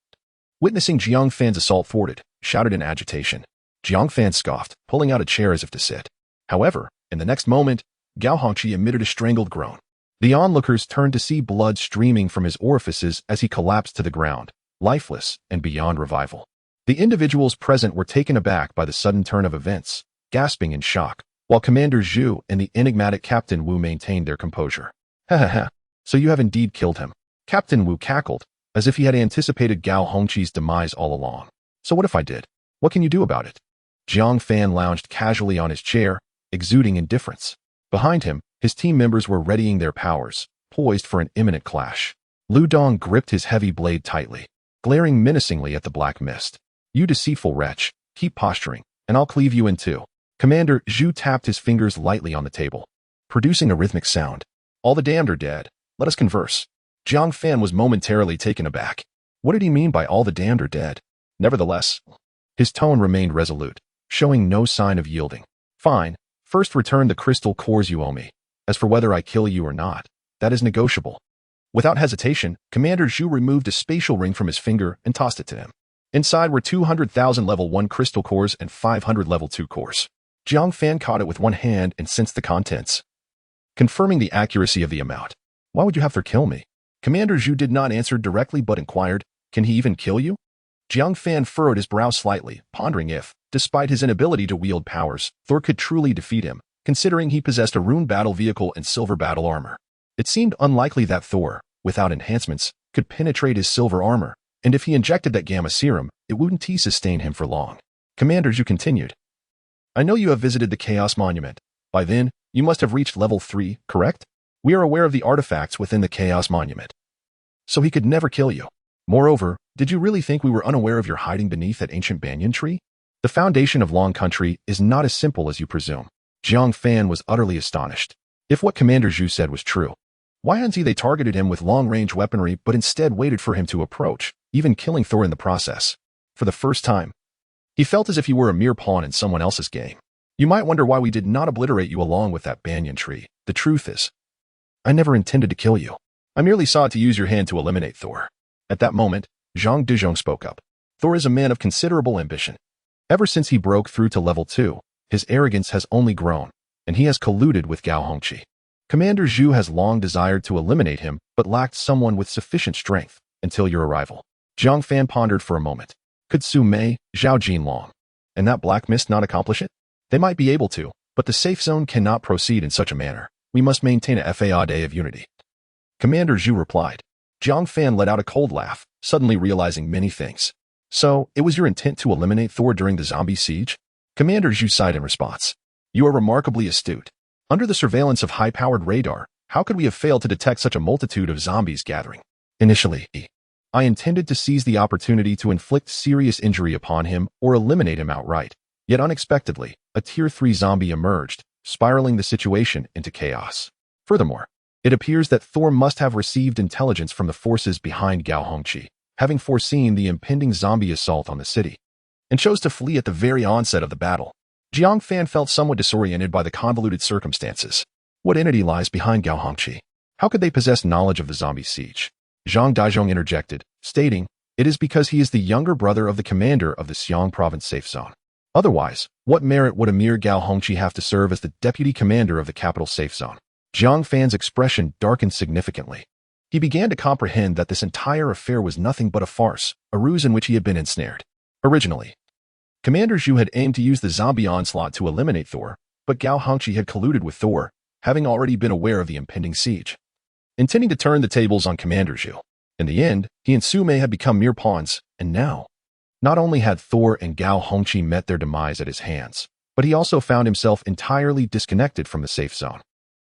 witnessing Jiang Fan's assault thwarted, shouted in agitation. Jiang Fan scoffed, pulling out a chair as if to sit. However, In the next moment, Gao Hongqi emitted a strangled groan. The onlookers turned to see blood streaming from his orifices as he collapsed to the ground, lifeless and beyond revival. The individuals present were taken aback by the sudden turn of events, gasping in shock, while Commander Zhu and the enigmatic Captain Wu maintained their composure. Ha ha ha, so you have indeed killed him. Captain Wu cackled, as if he had anticipated Gao Hongqi's demise all along. So what if I did? What can you do about it? Jiang Fan lounged casually on his chair, exuding indifference. Behind him, his team members were readying their powers, poised for an imminent clash. Lu Dong gripped his heavy blade tightly, glaring menacingly at the black mist. You deceitful wretch, keep posturing, and I'll cleave you in two. Commander Zhu tapped his fingers lightly on the table, producing a rhythmic sound. All the damned are dead. Let us converse. Jiang Fan was momentarily taken aback. What did he mean by all the damned are dead? Nevertheless, his tone remained resolute, showing no sign of yielding. Fine, first return the crystal cores you owe me. As for whether I kill you or not, that is negotiable. Without hesitation, Commander Zhu removed a spatial ring from his finger and tossed it to him. Inside were 200,000 level 1 crystal cores and 500 level 2 cores. Jiang Fan caught it with one hand and sensed the contents, confirming the accuracy of the amount. Why would you have to kill me? Commander Zhu did not answer directly but inquired, can he even kill you? Jiang Fan furrowed his brow slightly, pondering if, despite his inability to wield powers, Thor could truly defeat him, considering he possessed a rune battle vehicle and silver battle armor. It seemed unlikely that Thor, without enhancements, could penetrate his silver armor, and if he injected that gamma serum, it wouldn't sustain him for long. Commander Zhu continued. I know you have visited the Chaos Monument. By then, you must have reached level 3, correct? We are aware of the artifacts within the Chaos Monument. So he could never kill you. Moreover, did you really think we were unaware of your hiding beneath that ancient banyan tree? The foundation of Long Country is not as simple as you presume. Jiang Fan was utterly astonished. If what Commander Zhu said was true, why hadn't they targeted him with long-range weaponry but instead waited for him to approach, even killing Thor in the process? For the first time, he felt as if he were a mere pawn in someone else's game. You might wonder why we did not obliterate you along with that banyan tree. The truth is, I never intended to kill you. I merely sought to use your hand to eliminate Thor. At that moment, Zhang Dezhong spoke up. Thor is a man of considerable ambition. Ever since he broke through to level 2, his arrogance has only grown, and he has colluded with Gao Hongqi. Commander Zhu has long desired to eliminate him, but lacked someone with sufficient strength until your arrival. Jiang Fan pondered for a moment. Could Su Mei, Zhao Jinlong, and that black mist not accomplish it? They might be able to, but the safe zone cannot proceed in such a manner. We must maintain a day of unity. Commander Zhu replied. Jiang Fan let out a cold laugh, suddenly realizing many things. So, it was your intent to eliminate Thor during the zombie siege? Commander Zhu sighed in response. You are remarkably astute. Under the surveillance of high-powered radar, how could we have failed to detect such a multitude of zombies gathering? Initially, I intended to seize the opportunity to inflict serious injury upon him or eliminate him outright. Yet unexpectedly, a Tier 3 zombie emerged, spiraling the situation into chaos. Furthermore, it appears that Thor must have received intelligence from the forces behind Gao Hongqi, having foreseen the impending zombie assault on the city, and chose to flee at the very onset of the battle. Jiang Fan felt somewhat disoriented by the convoluted circumstances. What entity lies behind Gao Hongqi? How could they possess knowledge of the zombie siege? Zhang Dezhong interjected, stating, it is because he is the younger brother of the commander of the Xiang province safe zone. Otherwise, what merit would a mere Gao Hongqi have to serve as the deputy commander of the capital safe zone? Jiang Fan's expression darkened significantly. He began to comprehend that this entire affair was nothing but a farce, a ruse in which he had been ensnared. Originally, Commander Zhu had aimed to use the zombie onslaught to eliminate Thor, but Gao Hongqi had colluded with Thor, having already been aware of the impending siege. Intending to turn the tables on Commander Zhu. In the end, he and Su Mei had become mere pawns, and now, not only had Thor and Gao Hongqi met their demise at his hands, but he also found himself entirely disconnected from the safe zone.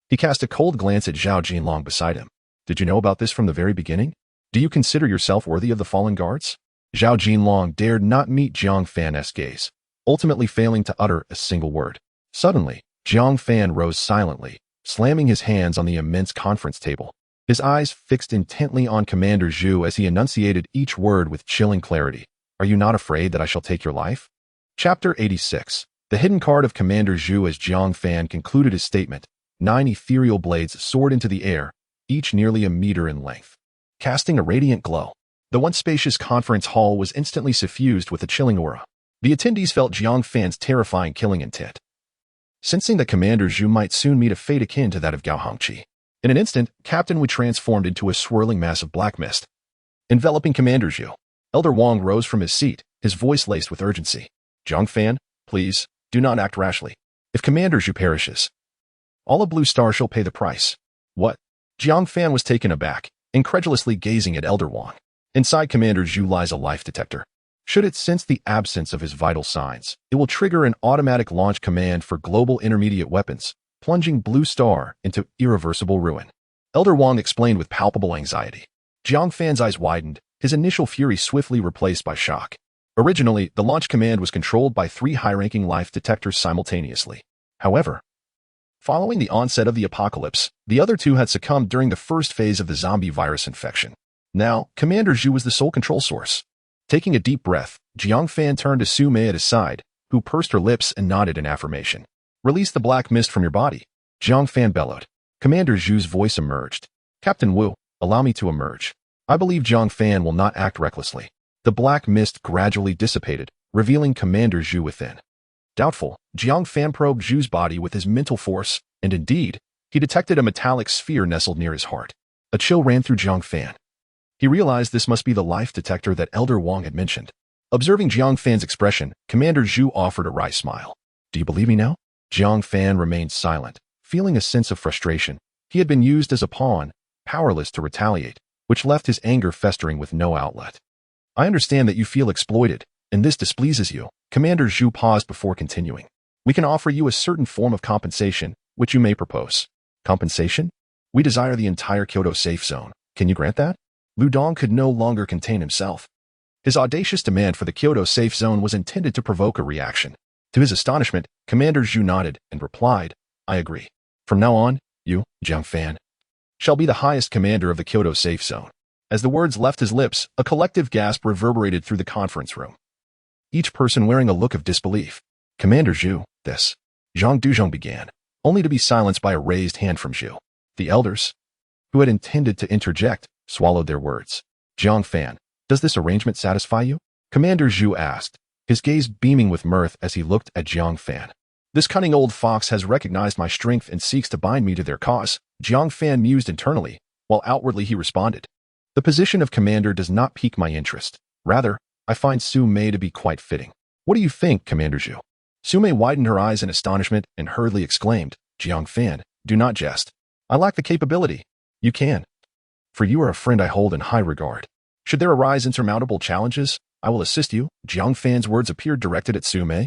He cast a cold glance at Zhao Jinlong beside him. Did you know about this from the very beginning? Do you consider yourself worthy of the fallen guards? Zhao Jinlong dared not meet Jiang Fan's gaze, ultimately failing to utter a single word. Suddenly, Jiang Fan rose silently, slamming his hands on the immense conference table. His eyes fixed intently on Commander Zhu as he enunciated each word with chilling clarity. Are you not afraid that I shall take your life? Chapter 86. The hidden card of Commander Zhu. As Jiang Fan concluded his statement, 9 ethereal blades soared into the air, each nearly a meter in length, casting a radiant glow. The once spacious conference hall was instantly suffused with a chilling aura. The attendees felt Jiang Fan's terrifying killing intent. sensing that Commander Zhu might soon meet a fate akin to that of Gao Hongqi. In an instant, Captain Wu transformed into a swirling mass of black mist, enveloping Commander Zhu. Elder Wang rose from his seat, his voice laced with urgency. Jiang Fan, please, do not act rashly. If Commander Zhu perishes, all of Blue Star shall pay the price. What? Jiang Fan was taken aback, incredulously gazing at Elder Wang. Inside Commander Zhu lies a life detector. Should it sense the absence of his vital signs, it will trigger an automatic launch command for global intermediate weapons, plunging Blue Star into irreversible ruin. Elder Wang explained with palpable anxiety. Jiang Fan's eyes widened, his initial fury swiftly replaced by shock. Originally, the launch command was controlled by 3 high-ranking life detectors simultaneously. However, following the onset of the apocalypse, the other 2 had succumbed during the first phase of the zombie virus infection. Now, Commander Zhu was the sole control source. Taking a deep breath, Jiang Fan turned to Su Mei at his side, who pursed her lips and nodded in affirmation. Release the black mist from your body, Jiang Fan bellowed. Commander Zhu's voice emerged. Captain Wu, allow me to emerge. I believe Jiang Fan will not act recklessly. The black mist gradually dissipated, revealing Commander Zhu within. Doubtful, Jiang Fan probed Zhu's body with his mental force, and indeed, he detected a metallic sphere nestled near his heart. A chill ran through Jiang Fan. He realized this must be the life detector that Elder Wang had mentioned. Observing Jiang Fan's expression, Commander Zhu offered a wry smile. Do you believe me now? Jiang Fan remained silent, feeling a sense of frustration. He had been used as a pawn, powerless to retaliate, which left his anger festering with no outlet. I understand that you feel exploited, and this displeases you. Commander Zhu paused before continuing. We can offer you a certain form of compensation, which you may propose. Compensation? We desire the entire Kyoto safe zone. Can you grant that? Lu Dong could no longer contain himself. His audacious demand for the Kyoto safe zone was intended to provoke a reaction. To his astonishment, Commander Zhu nodded and replied, I agree. From now on, you, Jiang Fan, shall be the highest commander of the Kyoto safe zone. As the words left his lips, a collective gasp reverberated through the conference room. Each person wearing a look of disbelief. Commander Zhu, this. Zhang Duzhong began, only to be silenced by a raised hand from Zhu. The elders, who had intended to interject, swallowed their words. Jiang Fan, does this arrangement satisfy you? Commander Zhu asked, his gaze beaming with mirth as he looked at Jiang Fan. This cunning old fox has recognized my strength and seeks to bind me to their cause, Jiang Fan mused internally, while outwardly he responded. The position of commander does not pique my interest. Rather, I find Su Mei to be quite fitting. What do you think, Commander Zhu? Su Mei widened her eyes in astonishment and hurriedly exclaimed, Jiang Fan, do not jest. I lack the capability. You can. For you are a friend I hold in high regard. Should there arise insurmountable challenges, I will assist you. Jiang Fan's words appeared directed at Su Mei.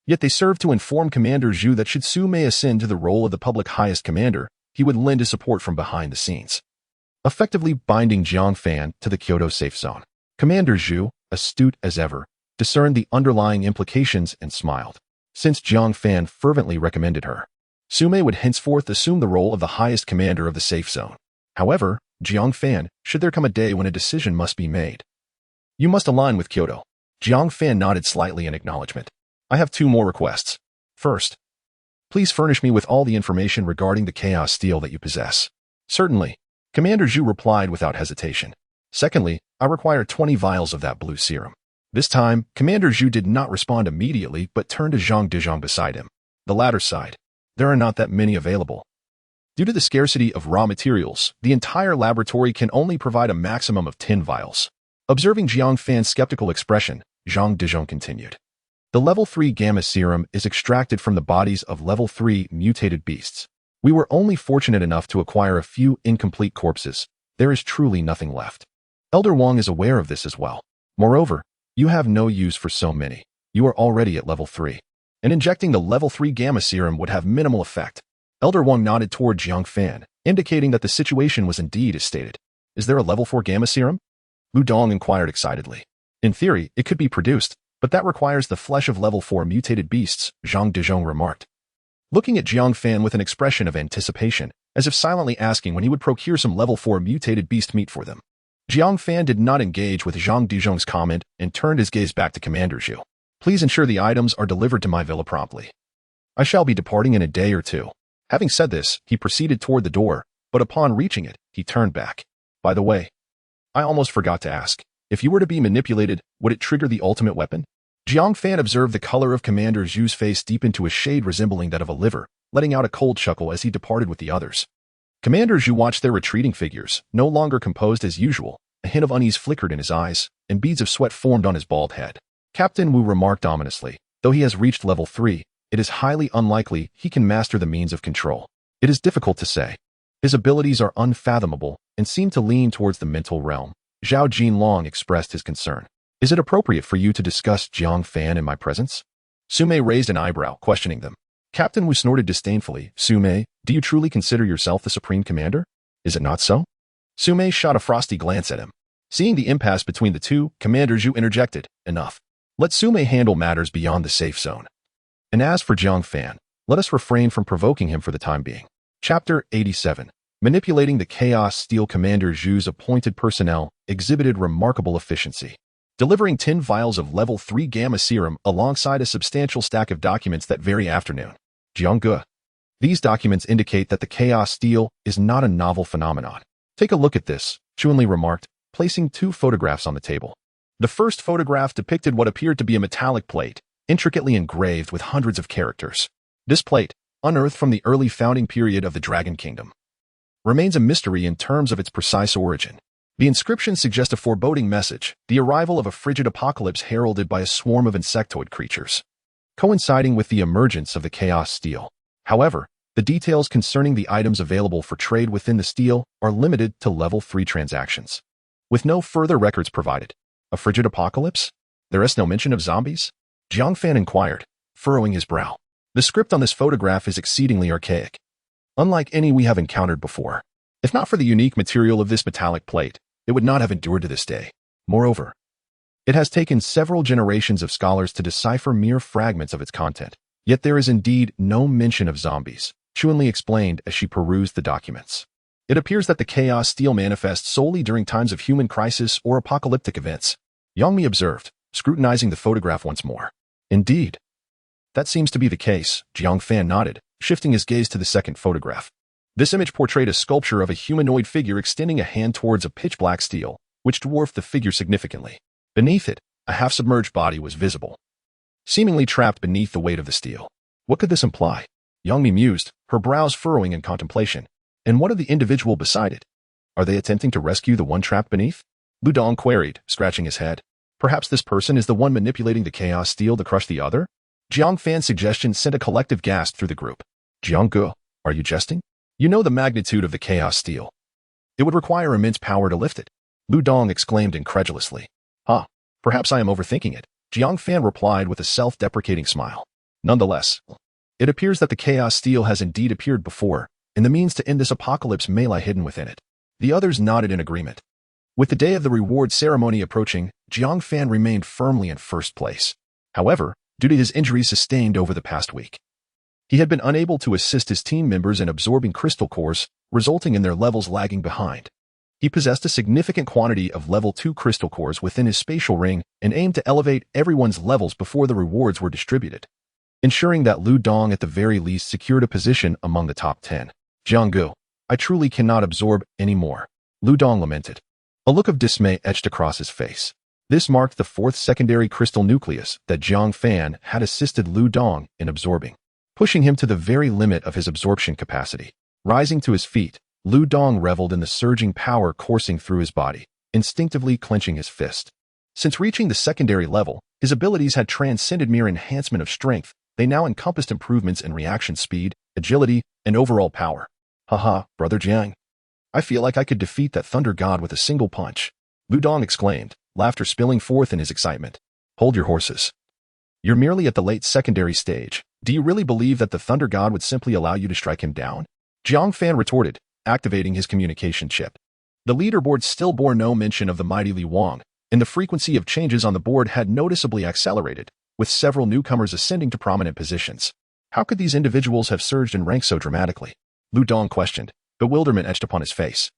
Yet they served to inform Commander Zhu that should Su Mei ascend to the role of the public highest commander, he would lend his support from behind the scenes, effectively binding Jiang Fan to the Kyoto safe zone. Commander Zhu, astute as ever, discerned the underlying implications and smiled. Since Jiang Fan fervently recommended her, Su Mei would henceforth assume the role of the highest commander of the safe zone. However, Jiang Fan, should there come a day when a decision must be made, you must align with Kyoto. Jiang Fan nodded slightly in acknowledgement. I have 2 more requests. First, please furnish me with all the information regarding the chaos steel that you possess. Certainly, Commander Zhu replied without hesitation. Secondly, I require 20 vials of that blue serum. This time, Commander Zhu did not respond immediately but turned to Zhang Dizhong beside him. The latter sighed. There are not that many available. Due to the scarcity of raw materials, the entire laboratory can only provide a maximum of 10 vials. Observing Jiang Fan's skeptical expression, Zhang Dizhong continued. The level 3 gamma serum is extracted from the bodies of level 3 mutated beasts. We were only fortunate enough to acquire a few incomplete corpses. There is truly nothing left. Elder Wang is aware of this as well. Moreover, you have no use for so many. You are already at level 3. And injecting the level 3 gamma serum would have minimal effect. Elder Wang nodded toward Jiang Fan, indicating that the situation was indeed as stated. Is there a level 4 gamma serum? Lu Dong inquired excitedly. In theory, it could be produced, but that requires the flesh of level 4 mutated beasts, Zhang Dizhong remarked. Looking at Jiang Fan with an expression of anticipation, as if silently asking when he would procure some level 4 mutated beast meat for them. Jiang Fan did not engage with Zhang Dizhong's comment and turned his gaze back to Commander Zhu. Please ensure the items are delivered to my villa promptly. I shall be departing in a day or 2. Having said this, he proceeded toward the door, but upon reaching it, he turned back. By the way, I almost forgot to ask. If you were to be manipulated, would it trigger the ultimate weapon? Jiang Fan observed the color of Commander Zhu's face deepen to a shade resembling that of a liver, letting out a cold chuckle as he departed with the others. Commander Zhu watched their retreating figures, no longer composed as usual. A hint of unease flickered in his eyes, and beads of sweat formed on his bald head. Captain Wu remarked ominously, though he has reached level 3, it is highly unlikely he can master the means of control. It is difficult to say. His abilities are unfathomable and seem to lean towards the mental realm. Zhao Jinlong expressed his concern. Is it appropriate for you to discuss Jiang Fan in my presence? Sumei raised an eyebrow, questioning them. Captain Wu snorted disdainfully. Sumei, do you truly consider yourself the supreme commander? Is it not so? Sumei shot a frosty glance at him. Seeing the impasse between the two, Commander Zhu interjected, enough. Let Sumei handle matters beyond the safe zone. And as for Jiang Fan, let us refrain from provoking him for the time being. Chapter 87. Manipulating the Chaos Steel. Commander Zhu's appointed personnel exhibited remarkable efficiency, delivering 10 vials of level 3 gamma serum alongside a substantial stack of documents that very afternoon. Jiang. These documents indicate that the Chaos Steel is not a novel phenomenon. Take a look at this, Chuanli remarked, placing 2 photographs on the table. The first photograph depicted what appeared to be a metallic plate, intricately engraved with hundreds of characters. This plate, unearthed from the early founding period of the Dragon Kingdom, remains a mystery in terms of its precise origin. The inscriptions suggest a foreboding message, the arrival of a frigid apocalypse heralded by a swarm of insectoid creatures, coinciding with the emergence of the Chaos Steel. However, the details concerning the items available for trade within the steel are limited to level 3 transactions, with no further records provided. A frigid apocalypse? There is no mention of zombies? Jiang Fan inquired, furrowing his brow. The script on this photograph is exceedingly archaic, unlike any we have encountered before. If not for the unique material of this metallic plate, it would not have endured to this day. Moreover, it has taken several generations of scholars to decipher mere fragments of its content. Yet there is indeed no mention of zombies, Chuanli explained as she perused the documents. It appears that the Chaos Steel manifests solely during times of human crisis or apocalyptic events, Yangmi observed, scrutinizing the photograph once more. Indeed. That seems to be the case, Jiang Fan nodded, shifting his gaze to the second photograph. This image portrayed a sculpture of a humanoid figure extending a hand towards a pitch-black steel, which dwarfed the figure significantly. Beneath it, a half-submerged body was visible, seemingly trapped beneath the weight of the steel. What could this imply? Yangmi mused, her brows furrowing in contemplation. And what of the individual beside it? Are they attempting to rescue the one trapped beneath? Lu Dong queried, scratching his head. Perhaps this person is the one manipulating the Chaos Steel to crush the other? Jiang Fan's suggestion sent a collective gasp through the group. Jiang, are you jesting? You know the magnitude of the Chaos Steel. It would require immense power to lift it. Lu Dong exclaimed incredulously. Perhaps I am overthinking it, Jiang Fan replied with a self-deprecating smile. Nonetheless, it appears that the Chaos Steel has indeed appeared before, and the means to end this apocalypse may lie hidden within it. The others nodded in agreement. With the day of the reward ceremony approaching, Jiang Fan remained firmly in first place. However, due to his injuries sustained over the past week, he had been unable to assist his team members in absorbing crystal cores, resulting in their levels lagging behind. He possessed a significant quantity of level 2 crystal cores within his spatial ring and aimed to elevate everyone's levels before the rewards were distributed, ensuring that Lu Dong at the very least secured a position among the top 10. Jiang, I truly cannot absorb any more, Lu Dong lamented. A look of dismay etched across his face. This marked the 4th secondary crystal nucleus that Jiang Fan had assisted Lu Dong in absorbing, pushing him to the very limit of his absorption capacity. Rising to his feet, Lu Dong reveled in the surging power coursing through his body, instinctively clenching his fist. Since reaching the secondary level, his abilities had transcended mere enhancement of strength. They now encompassed improvements in reaction speed, agility, and overall power. Haha, Brother Jiang. I feel like I could defeat that thunder god with a single punch, Lu Dong exclaimed, laughter spilling forth in his excitement. Hold your horses. You're merely at the late secondary stage. Do you really believe that the thunder god would simply allow you to strike him down? Jiang Fan retorted, activating his communication chip. The leaderboard still bore no mention of the mighty Li Wang, and the frequency of changes on the board had noticeably accelerated, with several newcomers ascending to prominent positions. How could these individuals have surged in rank so dramatically? Lu Dong questioned, bewilderment etched upon his face.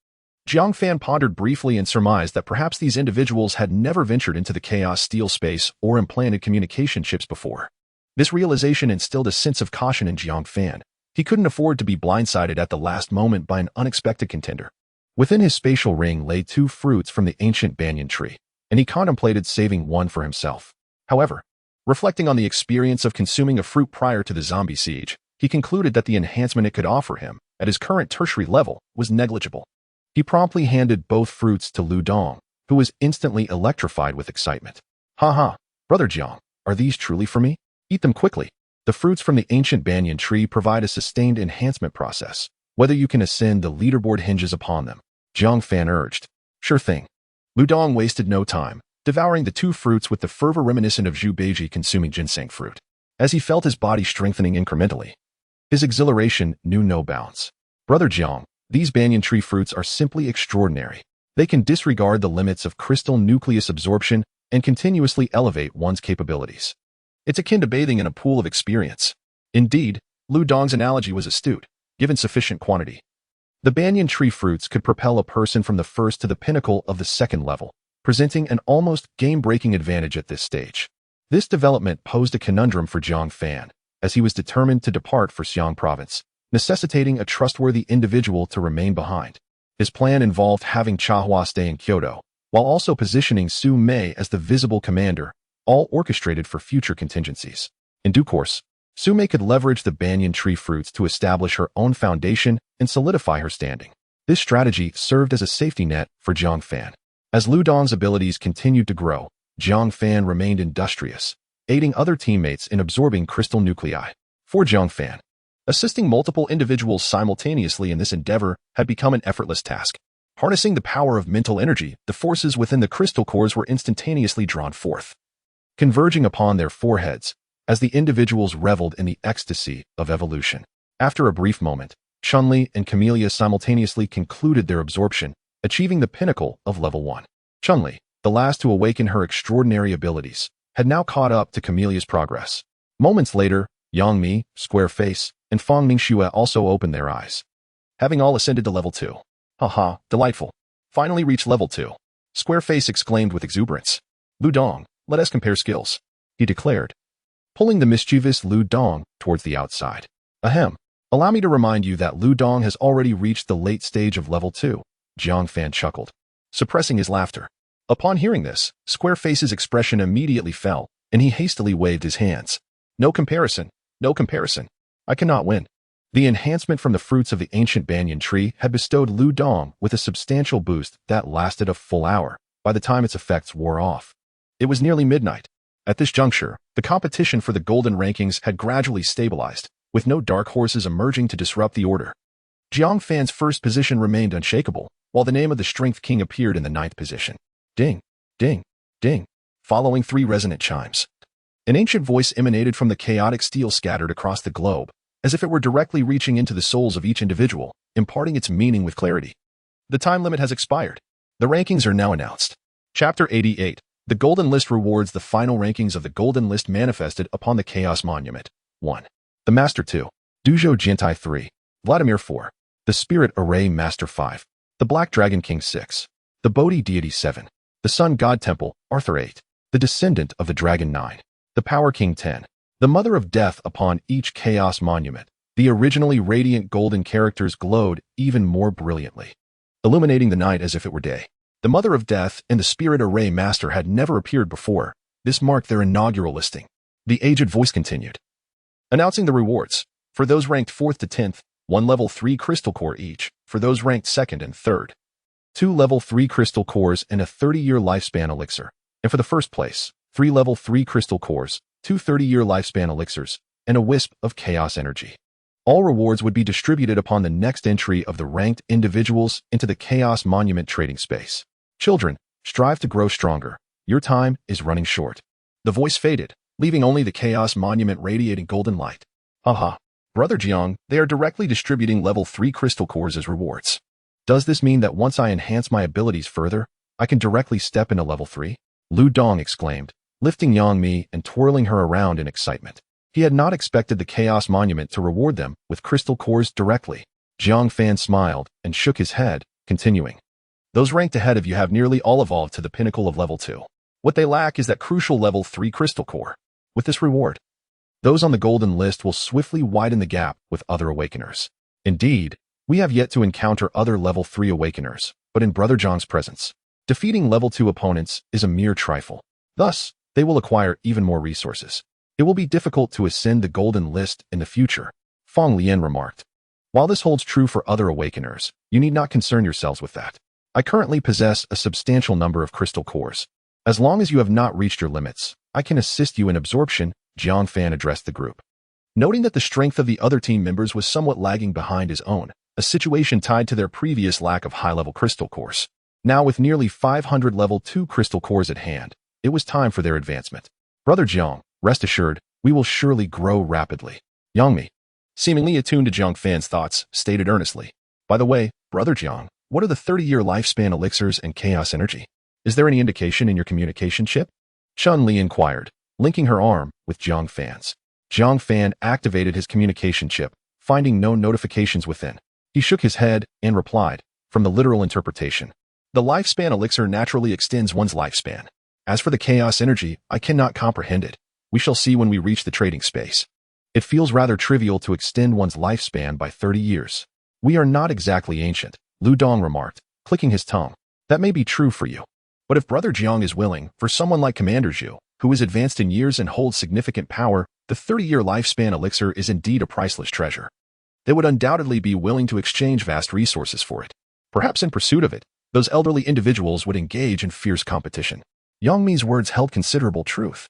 Jiang Fan pondered briefly and surmised that perhaps these individuals had never ventured into the Chaos Steel space or implanted communication chips before. This realization instilled a sense of caution in Jiang Fan. He couldn't afford to be blindsided at the last moment by an unexpected contender. Within his spatial ring lay 2 fruits from the ancient banyan tree, and he contemplated saving one for himself. However, Reflecting on the experience of consuming a fruit prior to the zombie siege, he concluded that the enhancement it could offer him, at his current tertiary level, was negligible. He promptly handed both fruits to Lu Dong, who was instantly electrified with excitement. "Haha, Brother Jiang, are these truly for me? Eat them quickly. The fruits from the ancient banyan tree provide a sustained enhancement process. Whether you can ascend the leaderboard hinges upon them," Jiang Fan urged. "Sure thing." Lu Dong wasted no time, devouring the 2 fruits with the fervor reminiscent of Zhu Beiji consuming ginseng fruit. As he felt his body strengthening incrementally, his exhilaration knew no bounds. "Brother Jiang, these banyan tree fruits are simply extraordinary. They can disregard the limits of crystal nucleus absorption and continuously elevate one's capabilities. It's akin to bathing in a pool of experience." Indeed, Lu Dong's analogy was astute, given sufficient quantity. The banyan tree fruits could propel a person from the first to the pinnacle of the second level, presenting an almost game-breaking advantage at this stage. This development posed a conundrum for Jiang Fan, as he was determined to depart for Xiang province, necessitating a trustworthy individual to remain behind. His plan involved having Chahua stay in Kyoto, while also positioning Su Mei as the visible commander, all orchestrated for future contingencies. In due course, Su Mei could leverage the banyan tree fruits to establish her own foundation and solidify her standing. This strategy served as a safety net for Jiang Fan. As Lu Dong's abilities continued to grow, Jiang Fan remained industrious, aiding other teammates in absorbing crystal nuclei. For Jiang Fan, assisting multiple individuals simultaneously in this endeavor had become an effortless task. Harnessing the power of mental energy, the forces within the crystal cores were instantaneously drawn forth, converging upon their foreheads as the individuals reveled in the ecstasy of evolution. After a brief moment, Chun-Li and Camellia simultaneously concluded their absorption, achieving the pinnacle of level 1. Chun-Li, the last to awaken her extraordinary abilities, had now caught up to Camelia's progress. Moments later, Yang Mi, Square Face, and Fang Mingxue also opened their eyes, having all ascended to level 2. "Haha, delightful. Finally reached level 2. Square Face exclaimed with exuberance. "Lu Dong, let us compare skills," he declared, pulling the mischievous Lu Dong towards the outside. "Ahem. Allow me to remind you that Lu Dong has already reached the late stage of level 2, Jiang Fan chuckled, suppressing his laughter. Upon hearing this, Square Face's expression immediately fell, and he hastily waved his hands. "No comparison, no comparison. I cannot win." The enhancement from the fruits of the ancient banyan tree had bestowed Lu Dong with a substantial boost that lasted a full hour by the time its effects wore off. It was nearly midnight. At this juncture, the competition for the golden rankings had gradually stabilized, with no dark horses emerging to disrupt the order. Jiang Fan's first position remained unshakable, while the name of the Strength King appeared in the 9th position. Ding, ding, ding, following 3 resonant chimes. An ancient voice emanated from the chaotic steel scattered across the globe, as if it were directly reaching into the souls of each individual, imparting its meaning with clarity. "The time limit has expired. The rankings are now announced." Chapter 88. The Golden List rewards the final rankings of the Golden List manifested upon the Chaos Monument. 1. The Master 2. Duzhou Jintai 3. Vladimir 4. The Spirit Array Master 5. The Black Dragon King 6. The Bodhi Deity 7. The Sun God Temple, Arthur 8. The Descendant of the Dragon 9. The Power King 10. The Mother of Death upon each Chaos Monument. The originally radiant golden characters glowed even more brilliantly, illuminating the night as if it were day. The Mother of Death and the Spirit Array Master had never appeared before. This marked their inaugural listing. The aged voice continued, announcing the rewards. For those ranked 4th to 10th, 1 level 3 crystal core each. For those ranked 2nd and 3rd, 2 level 3 crystal cores and a 30-year lifespan elixir. And for the first place, 3 level 3 crystal cores, 2 30-year lifespan elixirs, and a wisp of chaos energy. All rewards would be distributed upon the next entry of the ranked individuals into the Chaos Monument trading space. Children, strive to grow stronger. Your time is running short. The voice faded, leaving only the Chaos Monument radiating golden light. Haha. Brother Jiang, they are directly distributing level 3 crystal cores as rewards. Does this mean that once I enhance my abilities further, I can directly step into level 3? Lu Dong exclaimed, lifting Yang Mi and twirling her around in excitement. He had not expected the Chaos Monument to reward them with crystal cores directly. Jiang Fan smiled and shook his head, continuing. Those ranked ahead of you have nearly all evolved to the pinnacle of level 2. What they lack is that crucial level 3 crystal core. With this reward, those on the golden list will swiftly widen the gap with other awakeners. Indeed, we have yet to encounter other level 3 awakeners, but in Brother Jiang's presence, defeating level 2 opponents is a mere trifle. Thus, they will acquire even more resources. It will be difficult to ascend the golden list in the future, Feng Lian remarked. While this holds true for other awakeners, you need not concern yourselves with that. I currently possess a substantial number of crystal cores. As long as you have not reached your limits, I can assist you in absorption, Jiang Fan addressed the group. Noting that the strength of the other team members was somewhat lagging behind his own, a situation tied to their previous lack of high-level crystal cores. Now with nearly 500 level 2 crystal cores at hand, it was time for their advancement. Brother Jiang, rest assured, we will surely grow rapidly. Yangmi, seemingly attuned to Jiang Fan's thoughts, stated earnestly. By the way, Brother Jiang, what are the 30-year lifespan elixirs and chaos energy? Is there any indication in your communication chip? Chun Li inquired, linking her arm with Jiang Fan's. Jiang Fan activated his communication chip, finding no notifications within. He shook his head and replied, from the literal interpretation. The lifespan elixir naturally extends one's lifespan. As for the chaos energy, I cannot comprehend it. We shall see when we reach the trading space. It feels rather trivial to extend one's lifespan by 30 years. We are not exactly ancient, Lu Dong remarked, clicking his tongue. That may be true for you. But if Brother Jiang is willing, for someone like Commander Zhu, who is advanced in years and holds significant power, the 30-year lifespan elixir is indeed a priceless treasure. They would undoubtedly be willing to exchange vast resources for it. Perhaps in pursuit of it, those elderly individuals would engage in fierce competition. Yang Mi's words held considerable truth.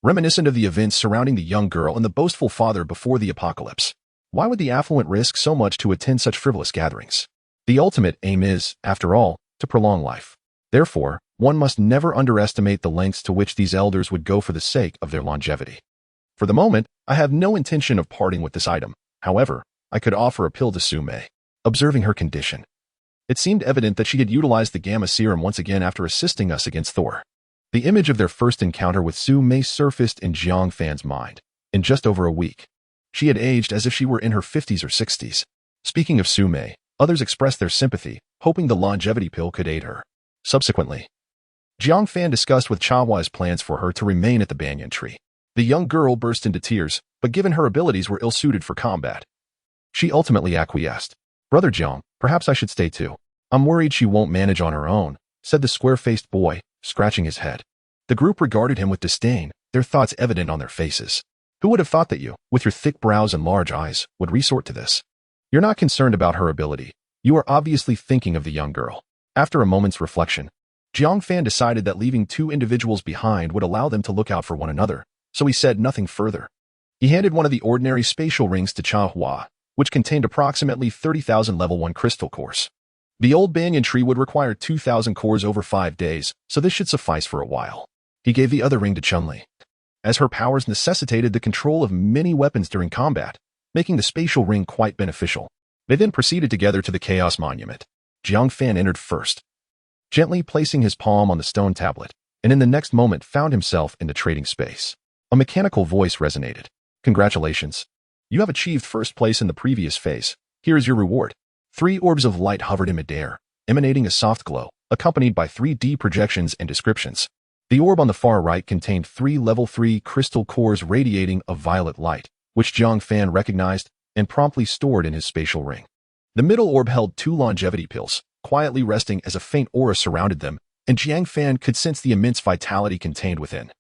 Reminiscent of the events surrounding the young girl and the boastful father before the apocalypse. Why would the affluent risk so much to attend such frivolous gatherings? The ultimate aim is, after all, to prolong life. Therefore, one must never underestimate the lengths to which these elders would go for the sake of their longevity. For the moment, I have no intention of parting with this item. However, I could offer a pill to Su Mei. Observing her condition, it seemed evident that she had utilized the Gamma Serum once again after assisting us against Thor. The image of their first encounter with Su Mei surfaced in Jiang Fan's mind. In just over a week, she had aged as if she were in her 50s or 60s. Speaking of Su Mei, others expressed their sympathy, hoping the longevity pill could aid her. Subsequently, Jiang Fan discussed with Chahua's plans for her to remain at the banyan tree. The young girl burst into tears, but given her abilities were ill-suited for combat, she ultimately acquiesced. Brother Jiang, perhaps I should stay too. I'm worried she won't manage on her own, said the square-faced boy, scratching his head. The group regarded him with disdain, their thoughts evident on their faces. Who would have thought that you, with your thick brows and large eyes, would resort to this? You're not concerned about her ability. You are obviously thinking of the young girl. After a moment's reflection, Jiang Fan decided that leaving two individuals behind would allow them to look out for one another, so he said nothing further. He handed one of the ordinary spatial rings to Chahua, which contained approximately 30,000 level 1 crystal cores. The old banyan tree would require 2,000 cores over 5 days, so this should suffice for a while. He gave the other ring to Chun-Li, as her powers necessitated the control of many weapons during combat, making the spatial ring quite beneficial. They then proceeded together to the Chaos Monument. Jiang Fan entered first, gently placing his palm on the stone tablet, and in the next moment found himself in the trading space. A mechanical voice resonated. Congratulations. You have achieved first place in the previous phase. Here is your reward. 3 orbs of light hovered in midair, emanating a soft glow, accompanied by 3D projections and descriptions. The orb on the far right contained 3 level 3 crystal cores radiating a violet light, which Jiang Fan recognized and promptly stored in his spatial ring. The middle orb held 2 longevity pills, quietly resting as a faint aura surrounded them, and Jiang Fan could sense the immense vitality contained within.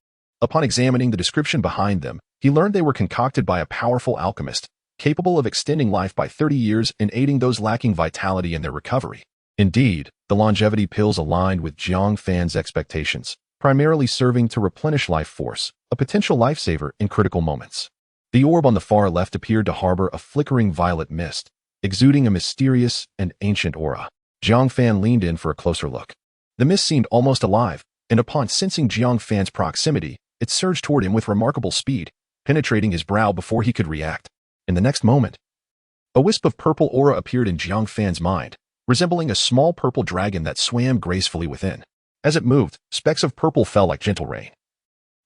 Upon examining the description behind them, he learned they were concocted by a powerful alchemist, capable of extending life by 30 years and aiding those lacking vitality in their recovery. Indeed, the longevity pills aligned with Jiang Fan's expectations, primarily serving to replenish life force, a potential lifesaver in critical moments. The orb on the far left appeared to harbor a flickering violet mist, exuding a mysterious and ancient aura. Jiang Fan leaned in for a closer look. The mist seemed almost alive, and upon sensing Jiang Fan's proximity, it surged toward him with remarkable speed, penetrating his brow before he could react. In the next moment, a wisp of purple aura appeared in Jiang Fan's mind, resembling a small purple dragon that swam gracefully within. As it moved, specks of purple fell like gentle rain,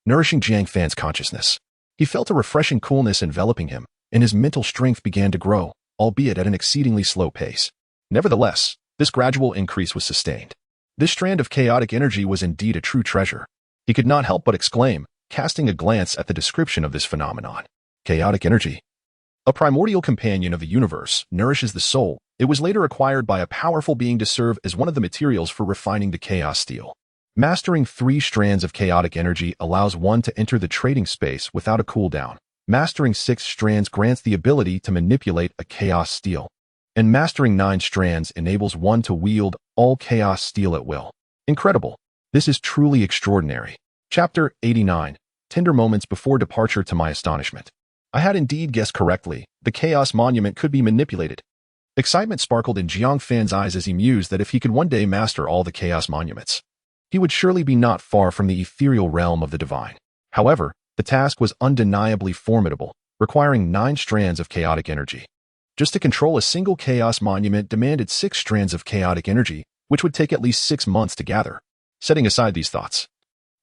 nourishing Jiang Fan's consciousness. He felt a refreshing coolness enveloping him, and his mental strength began to grow, albeit at an exceedingly slow pace. Nevertheless, this gradual increase was sustained. This strand of chaotic energy was indeed a true treasure. He could not help but exclaim, casting a glance at the description of this phenomenon. Chaotic energy. A primordial companion of the universe, nourishes the soul. It was later acquired by a powerful being to serve as one of the materials for refining the chaos steel. Mastering 3 strands of chaotic energy allows one to enter the trading space without a cooldown. Mastering 6 strands grants the ability to manipulate a chaos steel. And mastering 9 strands enables one to wield all chaos steel at will. Incredible. This is truly extraordinary. Chapter 89. Tender moments before departure. To my astonishment, I had indeed guessed correctly. The Chaos Monument could be manipulated. Excitement sparkled in Jiang Fan's eyes as he mused that if he could one day master all the Chaos Monuments, he would surely be not far from the ethereal realm of the divine. However, the task was undeniably formidable, requiring 9 strands of chaotic energy. Just to control a single Chaos Monument demanded 6 strands of chaotic energy, which would take at least 6 months to gather. Setting aside these thoughts,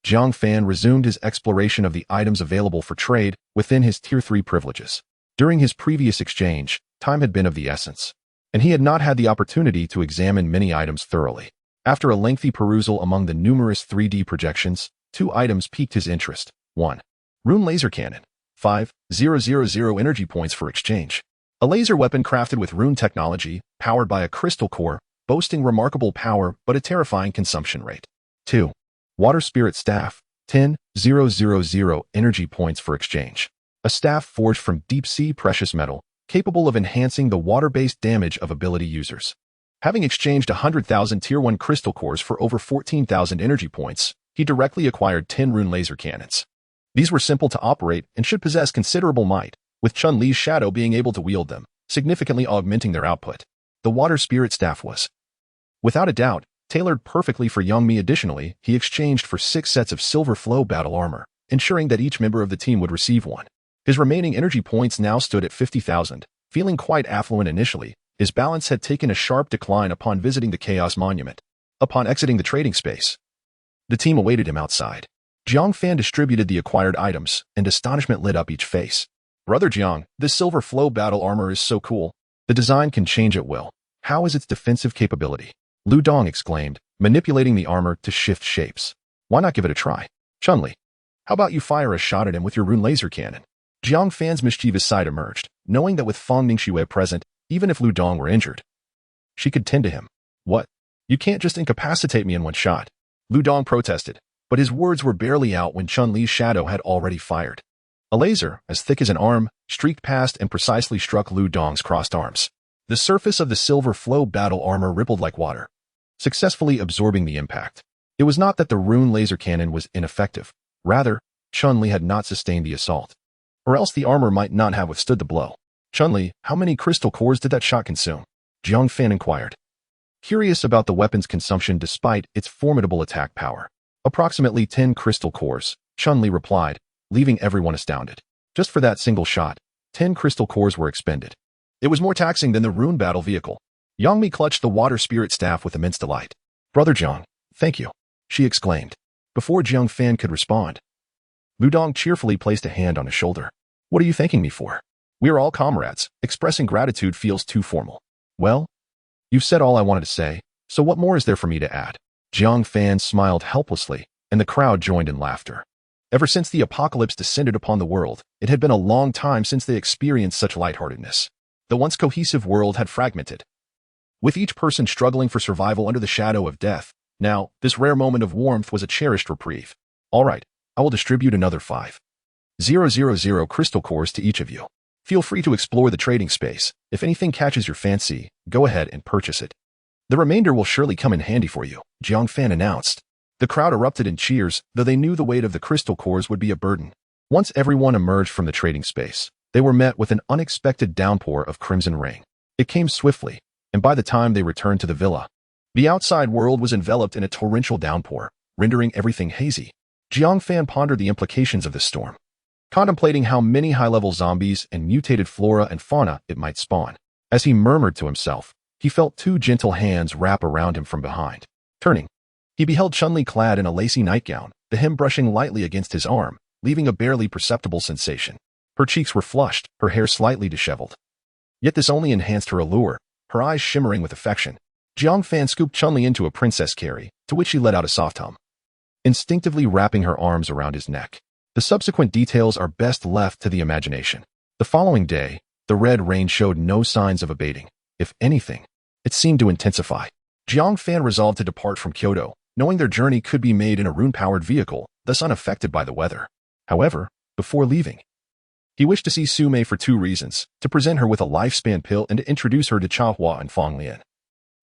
Jiang Fan resumed his exploration of the items available for trade within his Tier 3 privileges. During his previous exchange, time had been of the essence, and he had not had the opportunity to examine many items thoroughly. After a lengthy perusal among the numerous 3D projections, 2 items piqued his interest. 1. Rune Laser Cannon. 5,000 energy points for exchange. A laser weapon crafted with rune technology, powered by a crystal core, boasting remarkable power but a terrifying consumption rate. 2. Water Spirit Staff. 10,000 energy points for exchange. A staff forged from deep-sea precious metal, capable of enhancing the water-based damage of ability users. Having exchanged 100,000 Tier 1 crystal cores for over 14,000 energy points, he directly acquired 10 rune laser cannons. These were simple to operate and should possess considerable might, with Chun-Li's shadow being able to wield them, significantly augmenting their output. The Water Spirit Staff was, without a doubt, tailored perfectly for young me. Additionally, he exchanged for 6 sets of silver flow battle armor, ensuring that each member of the team would receive one. His remaining energy points now stood at 50,000. Feeling quite affluent initially, his balance had taken a sharp decline upon visiting the Chaos Monument. Upon exiting the trading space, the team awaited him outside. Jiang Fan distributed the acquired items, and astonishment lit up each face. Brother Jiang, this silver flow battle armor is so cool. The design can change at will. How is its defensive capability? Lu Dong exclaimed, manipulating the armor to shift shapes. Why not give it a try? Chun-Li, how about you fire a shot at him with your rune laser cannon? Jiang Fan's mischievous side emerged, knowing that with Fang Ningxue present, even if Lu Dong were injured, she could tend to him. What? You can't just incapacitate me in one shot. Lu Dong protested, but his words were barely out when Chun-Li's shadow had already fired. A laser, as thick as an arm, streaked past and precisely struck Lu Dong's crossed arms. The surface of the silver flow battle armor rippled like water, successfully absorbing the impact. It was not that the rune laser cannon was ineffective. Rather, Chun-Li had not sustained the assault, or else the armor might not have withstood the blow. Chun-Li, how many crystal cores did that shot consume? Jiang Fan inquired, curious about the weapon's consumption despite its formidable attack power. Approximately 10 crystal cores, Chun-Li replied, leaving everyone astounded. Just for that single shot, 10 crystal cores were expended. It was more taxing than the rune battle vehicle. Yang Mi clutched the water spirit staff with immense delight. Brother Jiang, thank you, she exclaimed. Before Jiang Fan could respond, Lu Dong cheerfully placed a hand on his shoulder. What are you thanking me for? We are all comrades. Expressing gratitude feels too formal. Well, you've said all I wanted to say, so what more is there for me to add? Jiang Fan smiled helplessly, and the crowd joined in laughter. Ever since the apocalypse descended upon the world, it had been a long time since they experienced such lightheartedness. The once cohesive world had fragmented, with each person struggling for survival under the shadow of death. Now, this rare moment of warmth was a cherished reprieve. All right, I will distribute another 5,000 crystal cores to each of you. Feel free to explore the trading space. If anything catches your fancy, go ahead and purchase it. The remainder will surely come in handy for you, Jiang Fan announced. The crowd erupted in cheers, though they knew the weight of the crystal cores would be a burden. Once everyone emerged from the trading space, they were met with an unexpected downpour of crimson rain. It came swiftly, and by the time they returned to the villa, the outside world was enveloped in a torrential downpour, rendering everything hazy. Jiang Fan pondered the implications of this storm, contemplating how many high-level zombies and mutated flora and fauna it might spawn. As he murmured to himself, he felt 2 gentle hands wrap around him from behind. Turning, he beheld Chun-Li clad in a lacy nightgown, the hem brushing lightly against his arm, leaving a barely perceptible sensation. Her cheeks were flushed, her hair slightly disheveled. Yet this only enhanced her allure, her eyes shimmering with affection. Jiang Fan scooped Chun-Li into a princess carry, to which she let out a soft hum, instinctively wrapping her arms around his neck. The subsequent details are best left to the imagination. The following day, the red rain showed no signs of abating. If anything, it seemed to intensify. Jiang Fan resolved to depart from Kyoto, knowing their journey could be made in a rune-powered vehicle, thus unaffected by the weather. However, before leaving, he wished to see Sumei for two reasons: to present her with a lifespan pill and to introduce her to Chahua and Fonglian,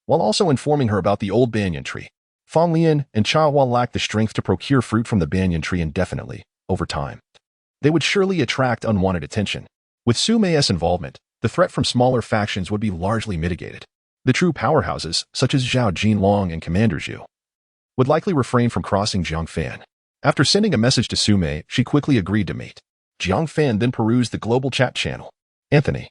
while also informing her about the old banyan tree. Fonglian and Chahua lacked the strength to procure fruit from the banyan tree indefinitely. Over time, they would surely attract unwanted attention. With Sumei's involvement, the threat from smaller factions would be largely mitigated. The true powerhouses, such as Zhao Jinlong and Commander Zhu, would likely refrain from crossing Jiang Fan. After sending a message to Sumei, she quickly agreed to meet. Jiang Fan then perused the global chat channel. Anthony.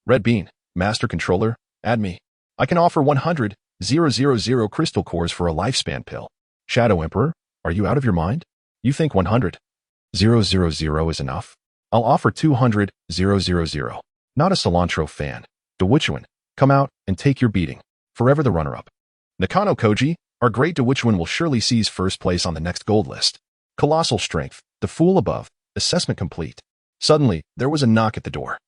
Red Bean, Master Controller, add me. I can offer 100,000 crystal cores for a lifespan pill. Shadow Emperor, are you out of your mind? You think 100,000 is enough? I'll offer 200,000. Not a cilantro fan. DeWichuan, come out and take your beating. Forever the runner-up. Nakano Koji, our great DeWichuan will surely seize first place on the next gold list. Colossal strength, the fool above, assessment complete. Suddenly, there was a knock at the door.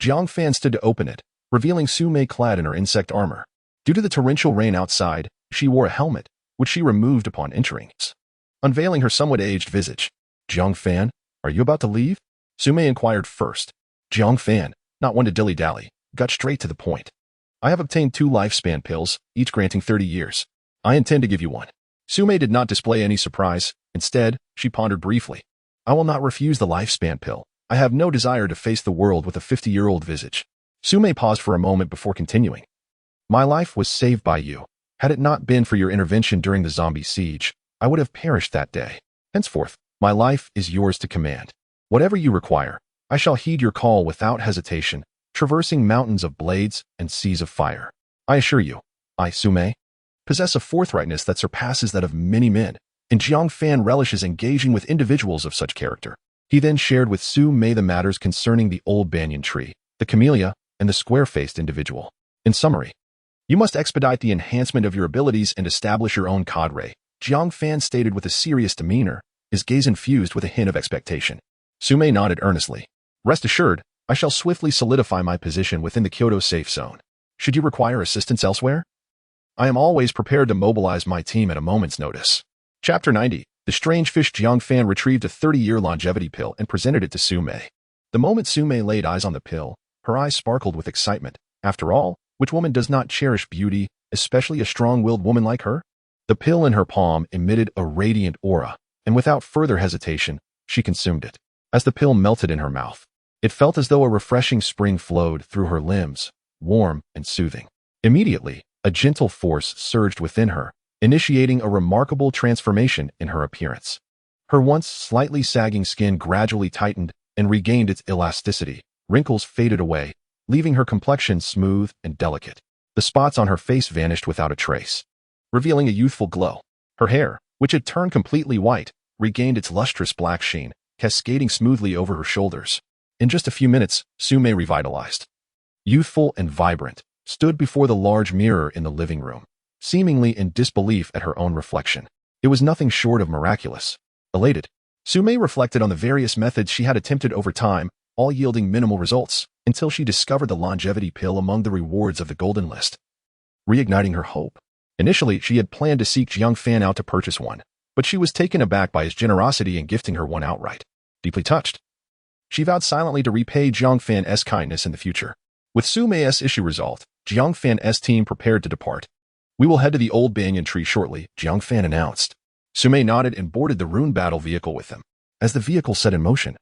Jiang Fan stood to open it, revealing Sumei clad in her insect armor. Due to the torrential rain outside, she wore a helmet, which she removed upon entering, unveiling her somewhat aged visage. Jiang Fan, are you about to leave? Sumei inquired first. Jiang Fan, not one to dilly-dally, got straight to the point. I have obtained 2 lifespan pills, each granting 30 years. I intend to give you one. Sumei did not display any surprise. Instead, she pondered briefly. I will not refuse the lifespan pill. I have no desire to face the world with a 50-year-old visage. Sumei paused for a moment before continuing. My life was saved by you. Had it not been for your intervention during the zombie siege, I would have perished that day. Henceforth, my life is yours to command. Whatever you require, I shall heed your call without hesitation, traversing mountains of blades and seas of fire. I assure you, I, Sumei, possess a forthrightness that surpasses that of many men, and Jiang Fan relishes engaging with individuals of such character. He then shared with Sumei the matters concerning the old banyan tree, the camellia, and the square-faced individual. In summary, you must expedite the enhancement of your abilities and establish your own cadre, Jiang Fan stated with a serious demeanor, his gaze infused with a hint of expectation. Sumei nodded earnestly. Rest assured, I shall swiftly solidify my position within the Kyoto safe zone. Should you require assistance elsewhere? I am always prepared to mobilize my team at a moment's notice. Chapter 90. The strange fish. Jiang Fan retrieved a 30-year longevity pill and presented it to Sumei. The moment Sumei laid eyes on the pill, her eyes sparkled with excitement. After all, which woman does not cherish beauty, especially a strong-willed woman like her? The pill in her palm emitted a radiant aura, and without further hesitation, she consumed it. As the pill melted in her mouth, it felt as though a refreshing spring flowed through her limbs, warm and soothing. Immediately, a gentle force surged within her, initiating a remarkable transformation in her appearance. Her once slightly sagging skin gradually tightened and regained its elasticity. Wrinkles faded away, leaving her complexion smooth and delicate. The spots on her face vanished without a trace, revealing a youthful glow. Her hair, which had turned completely white, regained its lustrous black sheen, cascading smoothly over her shoulders. In just a few minutes, Sumei, revitalized, youthful and vibrant, stood before the large mirror in the living room, seemingly in disbelief at her own reflection. It was nothing short of miraculous. Elated, Sumei reflected on the various methods she had attempted over time, all yielding minimal results, until she discovered the longevity pill among the rewards of the golden list, reigniting her hope. Initially, she had planned to seek Jiang Fan out to purchase one, but she was taken aback by his generosity in gifting her one outright. Deeply touched, she vowed silently to repay Jiang Fan's kindness in the future. With Sumei's issue resolved, Jiang Fan's team prepared to depart. We will head to the old banyan tree shortly, Jiang Fan announced. Sumei nodded and boarded the rune battle vehicle with him. As the vehicle set in motion,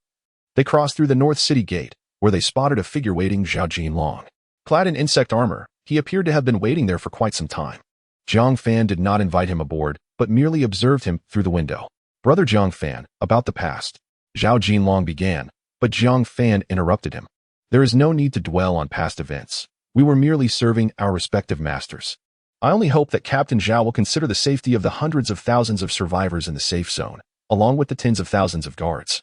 they crossed through the North City Gate, where they spotted a figure waiting. Zhao Jinlong. Clad in insect armor, he appeared to have been waiting there for quite some time. Jiang Fan did not invite him aboard, but merely observed him through the window. Brother Jiang Fan, about the past, Zhao Jinlong began, but Jiang Fan interrupted him. There is no need to dwell on past events. We were merely serving our respective masters. I only hope that Captain Zhao will consider the safety of the hundreds of thousands of survivors in the safe zone, along with the tens of thousands of guards,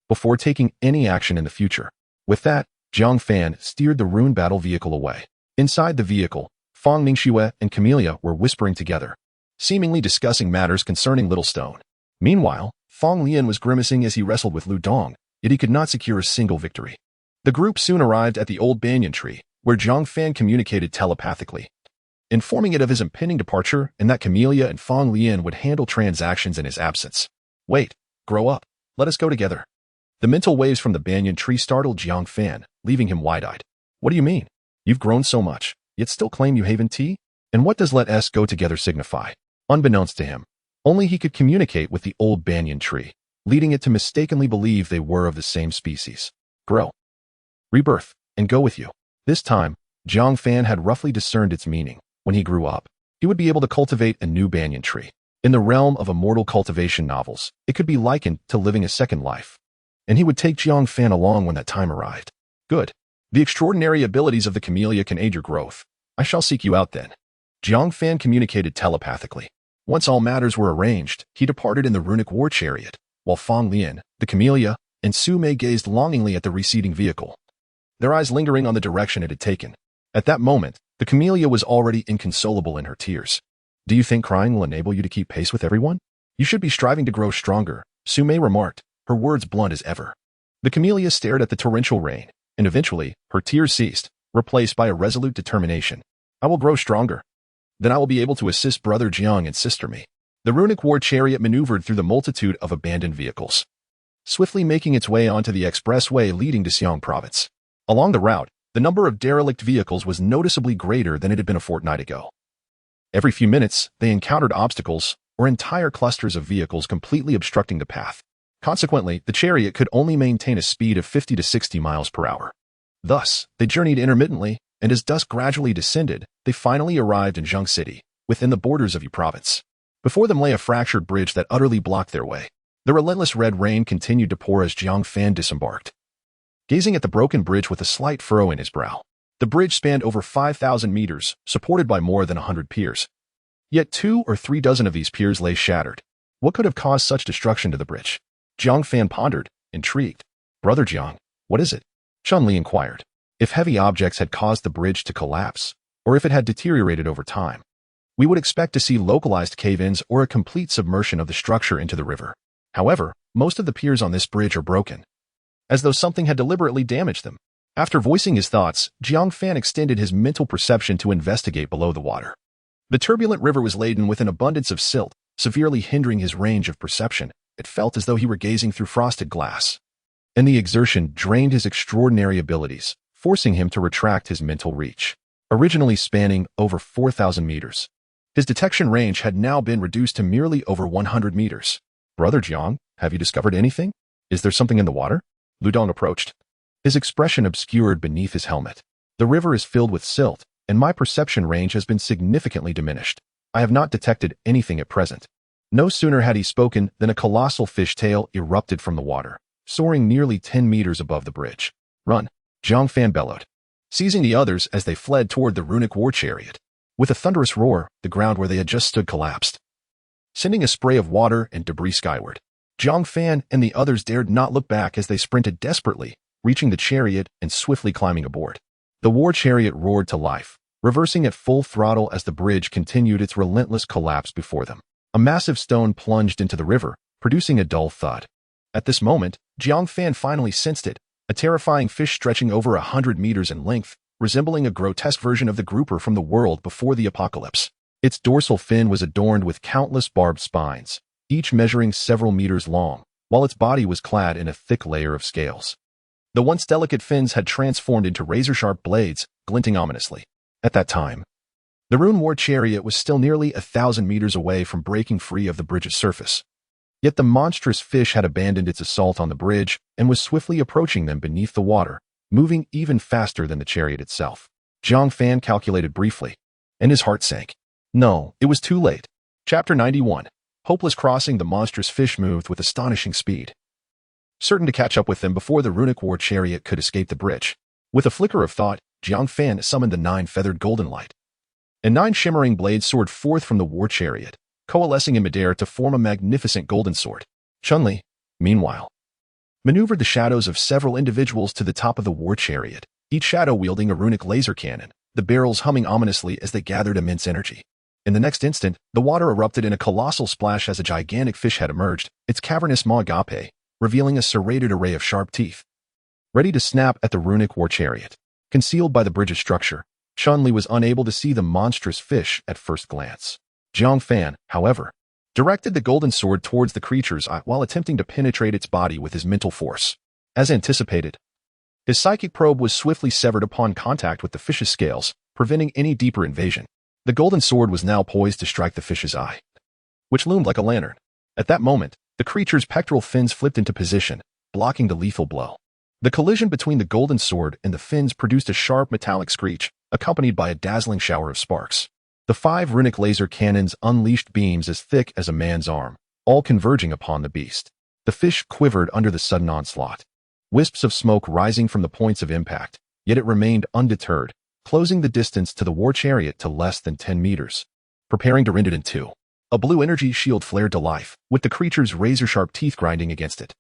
before taking any action in the future. With that, Jiang Fan steered the rune battle vehicle away. Inside the vehicle, Fang Ningxue and Camellia were whispering together, seemingly discussing matters concerning Little Stone. Meanwhile, Fang Lian was grimacing as he wrestled with Lu Dong, yet he could not secure a single victory. The group soon arrived at the old banyan tree, where Jiang Fan communicated telepathically. informing it of his impending departure and that Camellia and Fong Lian would handle transactions in his absence. Wait, grow up. Let us go together. The mental waves from the banyan tree startled Jiang Fan, leaving him wide-eyed. What do you mean? You've grown so much, yet still claim you haven tea? And what does let us go together signify? Unbeknownst to him, only he could communicate with the old banyan tree, leading it to mistakenly believe they were of the same species. Grow, rebirth, and go with you. This time, Jiang Fan had roughly discerned its meaning. When he grew up, he would be able to cultivate a new banyan tree. In the realm of immortal cultivation novels, it could be likened to living a second life. And he would take Jiang Fan along when that time arrived. Good. The extraordinary abilities of the camellia can aid your growth. I shall seek you out then. Jiang Fan communicated telepathically. Once all matters were arranged, he departed in the runic war chariot, while Fong Lian, the camellia, and Su Mei gazed longingly at the receding vehicle, their eyes lingering on the direction it had taken. At that moment, the camellia was already inconsolable in her tears. Do you think crying will enable you to keep pace with everyone? You should be striving to grow stronger, Su Mei remarked, her words blunt as ever. The camellia stared at the torrential rain, and eventually, her tears ceased, replaced by a resolute determination. I will grow stronger. Then I will be able to assist Brother Jiang and Sister Mi. The runic war chariot maneuvered through the multitude of abandoned vehicles, swiftly making its way onto the expressway leading to Xiong Province. Along the route, the number of derelict vehicles was noticeably greater than it had been a fortnight ago. Every few minutes, they encountered obstacles or entire clusters of vehicles completely obstructing the path. Consequently, the chariot could only maintain a speed of 50 to 60 miles per hour. Thus, they journeyed intermittently, and as dusk gradually descended, they finally arrived in Zheng City, within the borders of Yu Province. Before them lay a fractured bridge that utterly blocked their way. The relentless red rain continued to pour as Jiang Fan disembarked, gazing at the broken bridge with a slight furrow in his brow. The bridge spanned over 5,000 meters, supported by more than 100 piers. Yet 2 or 3 dozen of these piers lay shattered. What could have caused such destruction to the bridge? Jiang Fan pondered, intrigued. Brother Jiang, what is it? Chun-Li inquired. If heavy objects had caused the bridge to collapse, or if it had deteriorated over time, we would expect to see localized cave-ins or a complete submersion of the structure into the river. However, most of the piers on this bridge are broken, as though something had deliberately damaged them. After voicing his thoughts, Jiang Fan extended his mental perception to investigate below the water. The turbulent river was laden with an abundance of silt, severely hindering his range of perception. It felt as though he were gazing through frosted glass. And the exertion drained his extraordinary abilities, forcing him to retract his mental reach. Originally spanning over 4,000 meters, his detection range had now been reduced to merely over 100 meters. Brother Jiang, have you discovered anything? Is there something in the water? Ludong approached, his expression obscured beneath his helmet. The river is filled with silt, and my perception range has been significantly diminished. I have not detected anything at present. No sooner had he spoken than a colossal fishtail erupted from the water, soaring nearly 10 meters above the bridge. Run! Jiang Fan bellowed, seizing the others as they fled toward the runic war chariot. With a thunderous roar, the ground where they had just stood collapsed, sending a spray of water and debris skyward. Jiang Fan and the others dared not look back as they sprinted desperately, reaching the chariot and swiftly climbing aboard. The war chariot roared to life, reversing at full throttle as the bridge continued its relentless collapse before them. A massive stone plunged into the river, producing a dull thud. At this moment, Jiang Fan finally sensed it, a terrifying fish stretching over 100 meters in length, resembling a grotesque version of the grouper from the world before the apocalypse. Its dorsal fin was adorned with countless barbed spines, each measuring several meters long, while its body was clad in a thick layer of scales. The once delicate fins had transformed into razor-sharp blades, glinting ominously. At that time, the Rune War chariot was still nearly 1,000 meters away from breaking free of the bridge's surface. Yet the monstrous fish had abandoned its assault on the bridge and was swiftly approaching them beneath the water, moving even faster than the chariot itself. Jiang Fan calculated briefly, and his heart sank. No, it was too late. Chapter 91. Hopeless crossing. The monstrous fish moved with astonishing speed, certain to catch up with them before the runic war chariot could escape the bridge. With a flicker of thought, Jiang Fan summoned the 9-feathered golden light, and 9 shimmering blades soared forth from the war chariot, coalescing in midair to form a magnificent golden sword. Chun-Li, meanwhile, maneuvered the shadows of several individuals to the top of the war chariot, each shadow wielding a runic laser cannon, the barrels humming ominously as they gathered immense energy. In the next instant, the water erupted in a colossal splash as a gigantic fish head emerged, its cavernous maw agape, revealing a serrated array of sharp teeth, ready to snap at the runic war chariot. Concealed by the bridge's structure, Chun-Li was unable to see the monstrous fish at first glance. Jiang Fan, however, directed the golden sword towards the creature's eye while attempting to penetrate its body with his mental force. As anticipated, his psychic probe was swiftly severed upon contact with the fish's scales, preventing any deeper invasion. The golden sword was now poised to strike the fish's eye, which loomed like a lantern. At that moment, the creature's pectoral fins flipped into position, blocking the lethal blow. The collision between the golden sword and the fins produced a sharp metallic screech, accompanied by a dazzling shower of sparks. The 5 runic laser cannons unleashed beams as thick as a man's arm, all converging upon the beast. The fish quivered under the sudden onslaught, wisps of smoke rising from the points of impact, yet it remained undeterred, closing the distance to the war chariot to less than 10 meters, preparing to rend it in two. A blue energy shield flared to life, with the creature's razor-sharp teeth grinding against it,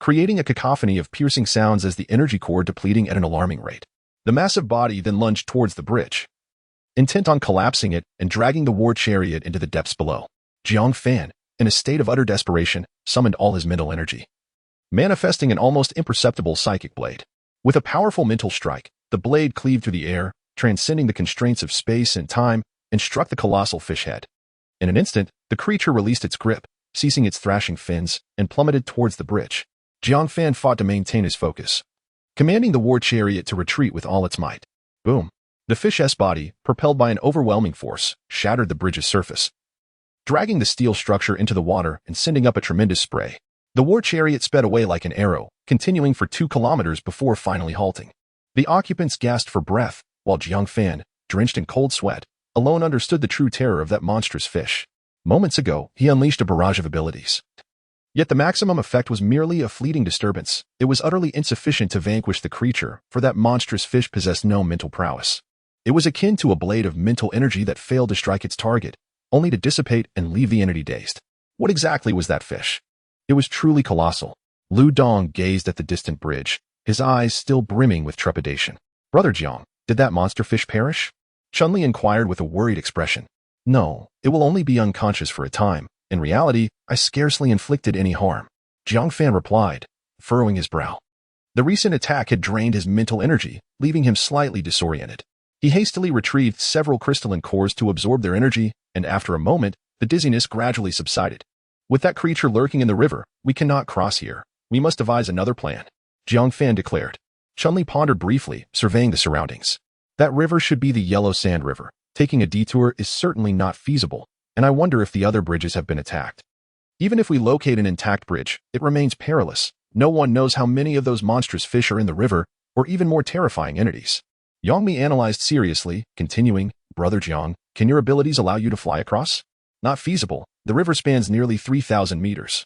creating a cacophony of piercing sounds as the energy core depleting at an alarming rate. The massive body then lunged towards the bridge, intent on collapsing it and dragging the war chariot into the depths below. Jiang Fan, in a state of utter desperation, summoned all his mental energy, manifesting an almost imperceptible psychic blade. With a powerful mental strike, the blade cleaved through the air, transcending the constraints of space and time, and struck the colossal fish head. In an instant, the creature released its grip, ceasing its thrashing fins, and plummeted towards the bridge. Jiang Fan fought to maintain his focus, commanding the war chariot to retreat with all its might. Boom! The fish's body, propelled by an overwhelming force, shattered the bridge's surface, dragging the steel structure into the water and sending up a tremendous spray. The war chariot sped away like an arrow, continuing for 2 kilometers before finally halting. The occupants gasped for breath, while Jiang Fan, drenched in cold sweat, alone understood the true terror of that monstrous fish. Moments ago, he unleashed a barrage of abilities. Yet the maximum effect was merely a fleeting disturbance. It was utterly insufficient to vanquish the creature, for that monstrous fish possessed no mental prowess. It was akin to a blade of mental energy that failed to strike its target, only to dissipate and leave the entity dazed. What exactly was that fish? It was truly colossal. Lu Dong gazed at the distant bridge, his eyes still brimming with trepidation. Brother Jiang, did that monster fish perish? Chun-Li inquired with a worried expression. No, it will only be unconscious for a time. In reality, I scarcely inflicted any harm. Jiang Fan replied, furrowing his brow. The recent attack had drained his mental energy, leaving him slightly disoriented. He hastily retrieved several crystalline cores to absorb their energy, and after a moment, the dizziness gradually subsided. With that creature lurking in the river, we cannot cross here. We must devise another plan, Jiang Fan declared. Chun-Li pondered briefly, surveying the surroundings. That river should be the Yellow Sand River. Taking a detour is certainly not feasible, and I wonder if the other bridges have been attacked. Even if we locate an intact bridge, it remains perilous. No one knows how many of those monstrous fish are in the river, or even more terrifying entities. Yang Mi analyzed seriously, continuing, Brother Jiang, can your abilities allow you to fly across? Not feasible. The river spans nearly 3,000 meters,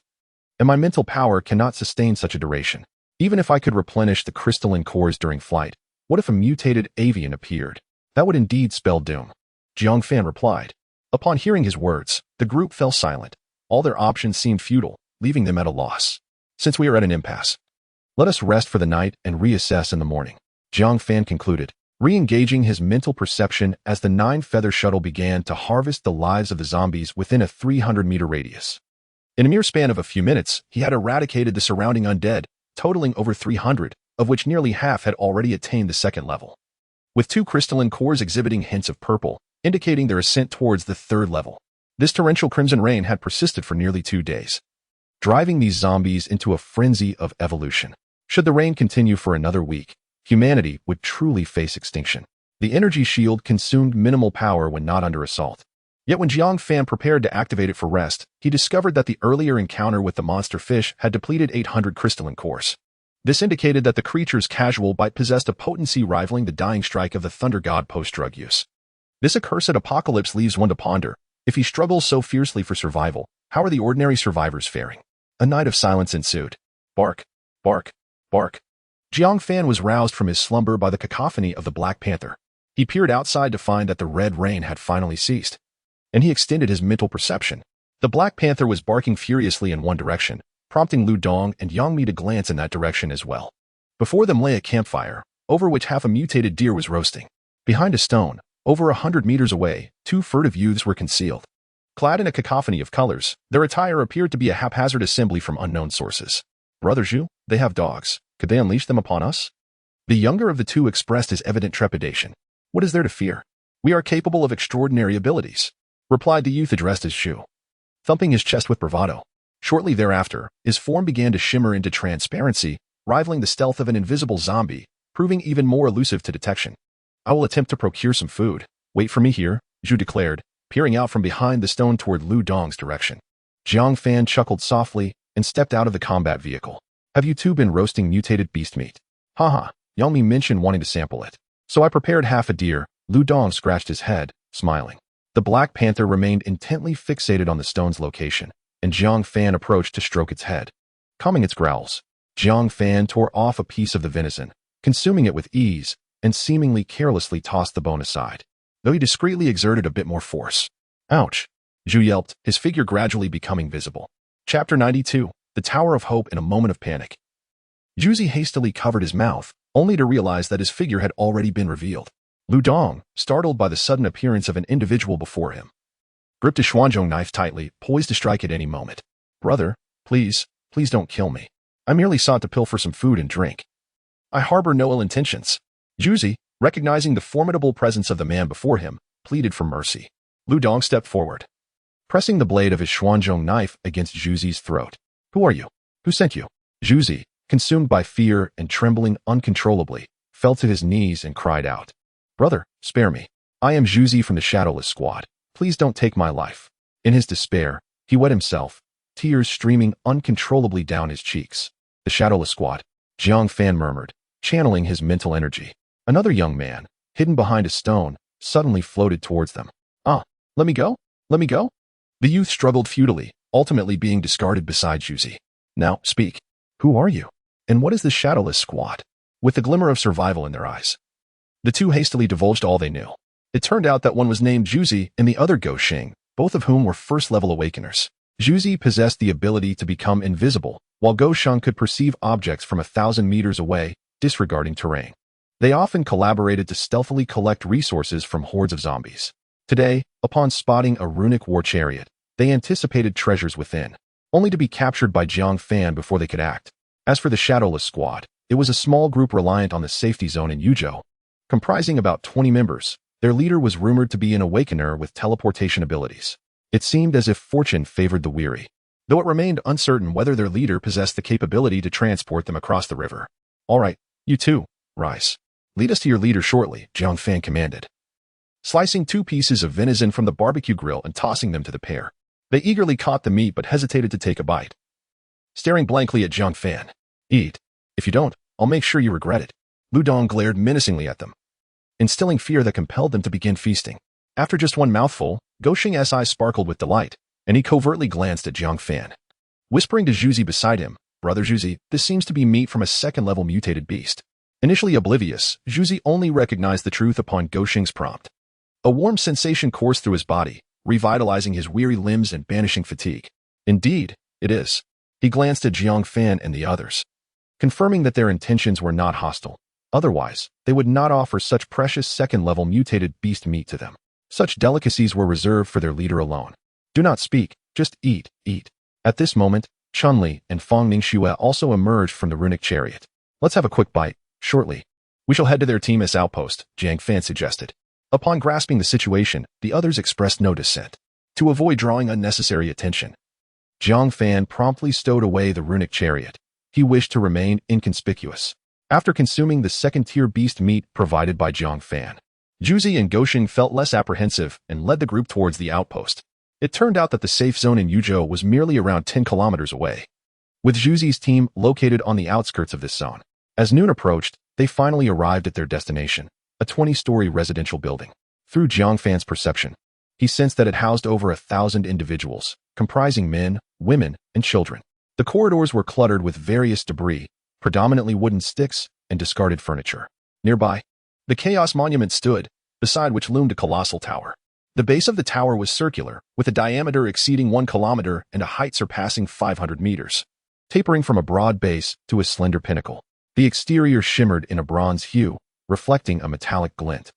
and my mental power cannot sustain such a duration. Even if I could replenish the crystalline cores during flight, what if a mutated avian appeared? That would indeed spell doom. Jiang Fan replied. Upon hearing his words, the group fell silent. All their options seemed futile, leaving them at a loss. Since we are at an impasse, let us rest for the night and reassess in the morning, Jiang Fan concluded, re-engaging his mental perception as the 9-feather shuttle began to harvest the lives of the zombies within a 300-meter radius. In a mere span of a few minutes, he had eradicated the surrounding undead, totaling over 300, of which nearly half had already attained the 2nd level, with 2 crystalline cores exhibiting hints of purple, indicating their ascent towards the 3rd level. This torrential crimson rain had persisted for nearly 2 days, driving these zombies into a frenzy of evolution. Should the rain continue for another week, humanity would truly face extinction. The energy shield consumed minimal power when not under assault. Yet when Jiang Fan prepared to activate it for rest, he discovered that the earlier encounter with the monster fish had depleted 800 crystalline cores. This indicated that the creature's casual bite possessed a potency rivaling the dying strike of the Thunder God post-drug use. This accursed apocalypse leaves one to ponder. If he struggles so fiercely for survival, how are the ordinary survivors faring? A night of silence ensued. Bark, bark, bark. Jiang Fan was roused from his slumber by the cacophony of the Black Panther. He peered outside to find that the red rain had finally ceased, and he extended his mental perception. The Black Panther was barking furiously in one direction, prompting Lu Dong and Yang Mi to glance in that direction as well. Before them lay a campfire, over which half a mutated deer was roasting. Behind a stone, over 100 meters away, 2 furtive youths were concealed. Clad in a cacophony of colors, their attire appeared to be a haphazard assembly from unknown sources. Brother Zhu, they have dogs. Could they unleash them upon us? The younger of the 2 expressed his evident trepidation. What is there to fear? We are capable of extraordinary abilities, replied the youth addressed as Shu, thumping his chest with bravado. Shortly thereafter, his form began to shimmer into transparency, rivaling the stealth of an invisible zombie, proving even more elusive to detection. I will attempt to procure some food. Wait for me here, Zhu declared, peering out from behind the stone toward Lu Dong's direction. Jiang Fan chuckled softly and stepped out of the combat vehicle. Have you two been roasting mutated beast meat? Haha, Yangmi mentioned wanting to sample it. So I prepared half a deer. Lu Dong scratched his head, smiling. The Black Panther remained intently fixated on the stone's location, and Jiang Fan approached to stroke its head. Calming its growls, Jiang Fan tore off a piece of the venison, consuming it with ease, and seemingly carelessly tossed the bone aside, though he discreetly exerted a bit more force. Ouch! Zhu yelped, his figure gradually becoming visible. Chapter 92, The Tower of Hope in a Moment of Panic. Zhuzi hastily covered his mouth, only to realize that his figure had already been revealed. Lu Dong, startled by the sudden appearance of an individual before him, gripped a Xuanzhong knife tightly, poised to strike at any moment. Brother, please don't kill me. I merely sought to pilfer some food and drink. I harbor no ill intentions. Zhuzi, recognizing the formidable presence of the man before him, pleaded for mercy. Lu Dong stepped forward, pressing the blade of his Xuanzhong knife against Zhuzi's throat. Who are you? Who sent you? Zhuzi, consumed by fear and trembling uncontrollably, fell to his knees and cried out. Brother, spare me. I am Zhuzi from the Shadowless Squad. Please don't take my life. In his despair, he wet himself, tears streaming uncontrollably down his cheeks. The Shadowless Squad, Jiang Fan murmured, channeling his mental energy. Another young man, hidden behind a stone, suddenly floated towards them. Let me go? Let me go? The youth struggled futilely, ultimately being discarded beside Zhuzi. Now, speak. Who are you? And what is the Shadowless Squad? With a glimmer of survival in their eyes, the two hastily divulged all they knew. It turned out that one was named Zhuzi and the other Go Xing, both of whom were first-level awakeners. Zhuzi possessed the ability to become invisible, while Go Sheng could perceive objects from 1,000 meters away, disregarding terrain. They often collaborated to stealthily collect resources from hordes of zombies. Today, upon spotting a runic war chariot, they anticipated treasures within, only to be captured by Jiang Fan before they could act. As for the Shadowless Squad, it was a small group reliant on the safety zone in Yuzhou. Comprising about 20 members, their leader was rumored to be an awakener with teleportation abilities. It seemed as if fortune favored the weary, though it remained uncertain whether their leader possessed the capability to transport them across the river. All right, you two, rise. Lead us to your leader shortly, Jiang Fan commanded, slicing 2 pieces of venison from the barbecue grill and tossing them to the pair. They eagerly caught the meat but hesitated to take a bite, staring blankly at Jiang Fan. Eat. If you don't, I'll make sure you regret it. Lu Dong glared menacingly at them, instilling fear that compelled them to begin feasting. After just one mouthful, Go Xing's eyes sparkled with delight, and he covertly glanced at Jiang Fan, whispering to Zhuzi beside him, Brother Zhuzi, this seems to be meat from a second-level mutated beast. Initially oblivious, Zhuzi only recognized the truth upon Go Xing's prompt. A warm sensation coursed through his body, revitalizing his weary limbs and banishing fatigue. Indeed, it is. He glanced at Jiang Fan and the others, confirming that their intentions were not hostile. Otherwise, they would not offer such precious second-level mutated beast meat to them. Such delicacies were reserved for their leader alone. Do not speak, just eat, eat. At this moment, Chun-Li and Fang Ningxue also emerged from the runic chariot. Let's have a quick bite, shortly. We shall head to their team's outpost, Jiang Fan suggested. Upon grasping the situation, the others expressed no dissent. To avoid drawing unnecessary attention, Jiang Fan promptly stowed away the runic chariot. He wished to remain inconspicuous. After consuming the second-tier beast meat provided by Jiang Fan, Zhuzi and Go Xing felt less apprehensive and led the group towards the outpost. It turned out that the safe zone in Yuzhou was merely around 10 kilometers away, with Zhuzi's team located on the outskirts of this zone. As noon approached, they finally arrived at their destination, a 20-story residential building. Through Jiang Fan's perception, he sensed that it housed over 1,000 individuals, comprising men, women, and children. The corridors were cluttered with various debris, predominantly wooden sticks and discarded furniture. Nearby, the Chaos Monument stood, beside which loomed a colossal tower. The base of the tower was circular, with a diameter exceeding 1 kilometer and a height surpassing 500 meters, tapering from a broad base to a slender pinnacle. The exterior shimmered in a bronze hue, reflecting a metallic glint.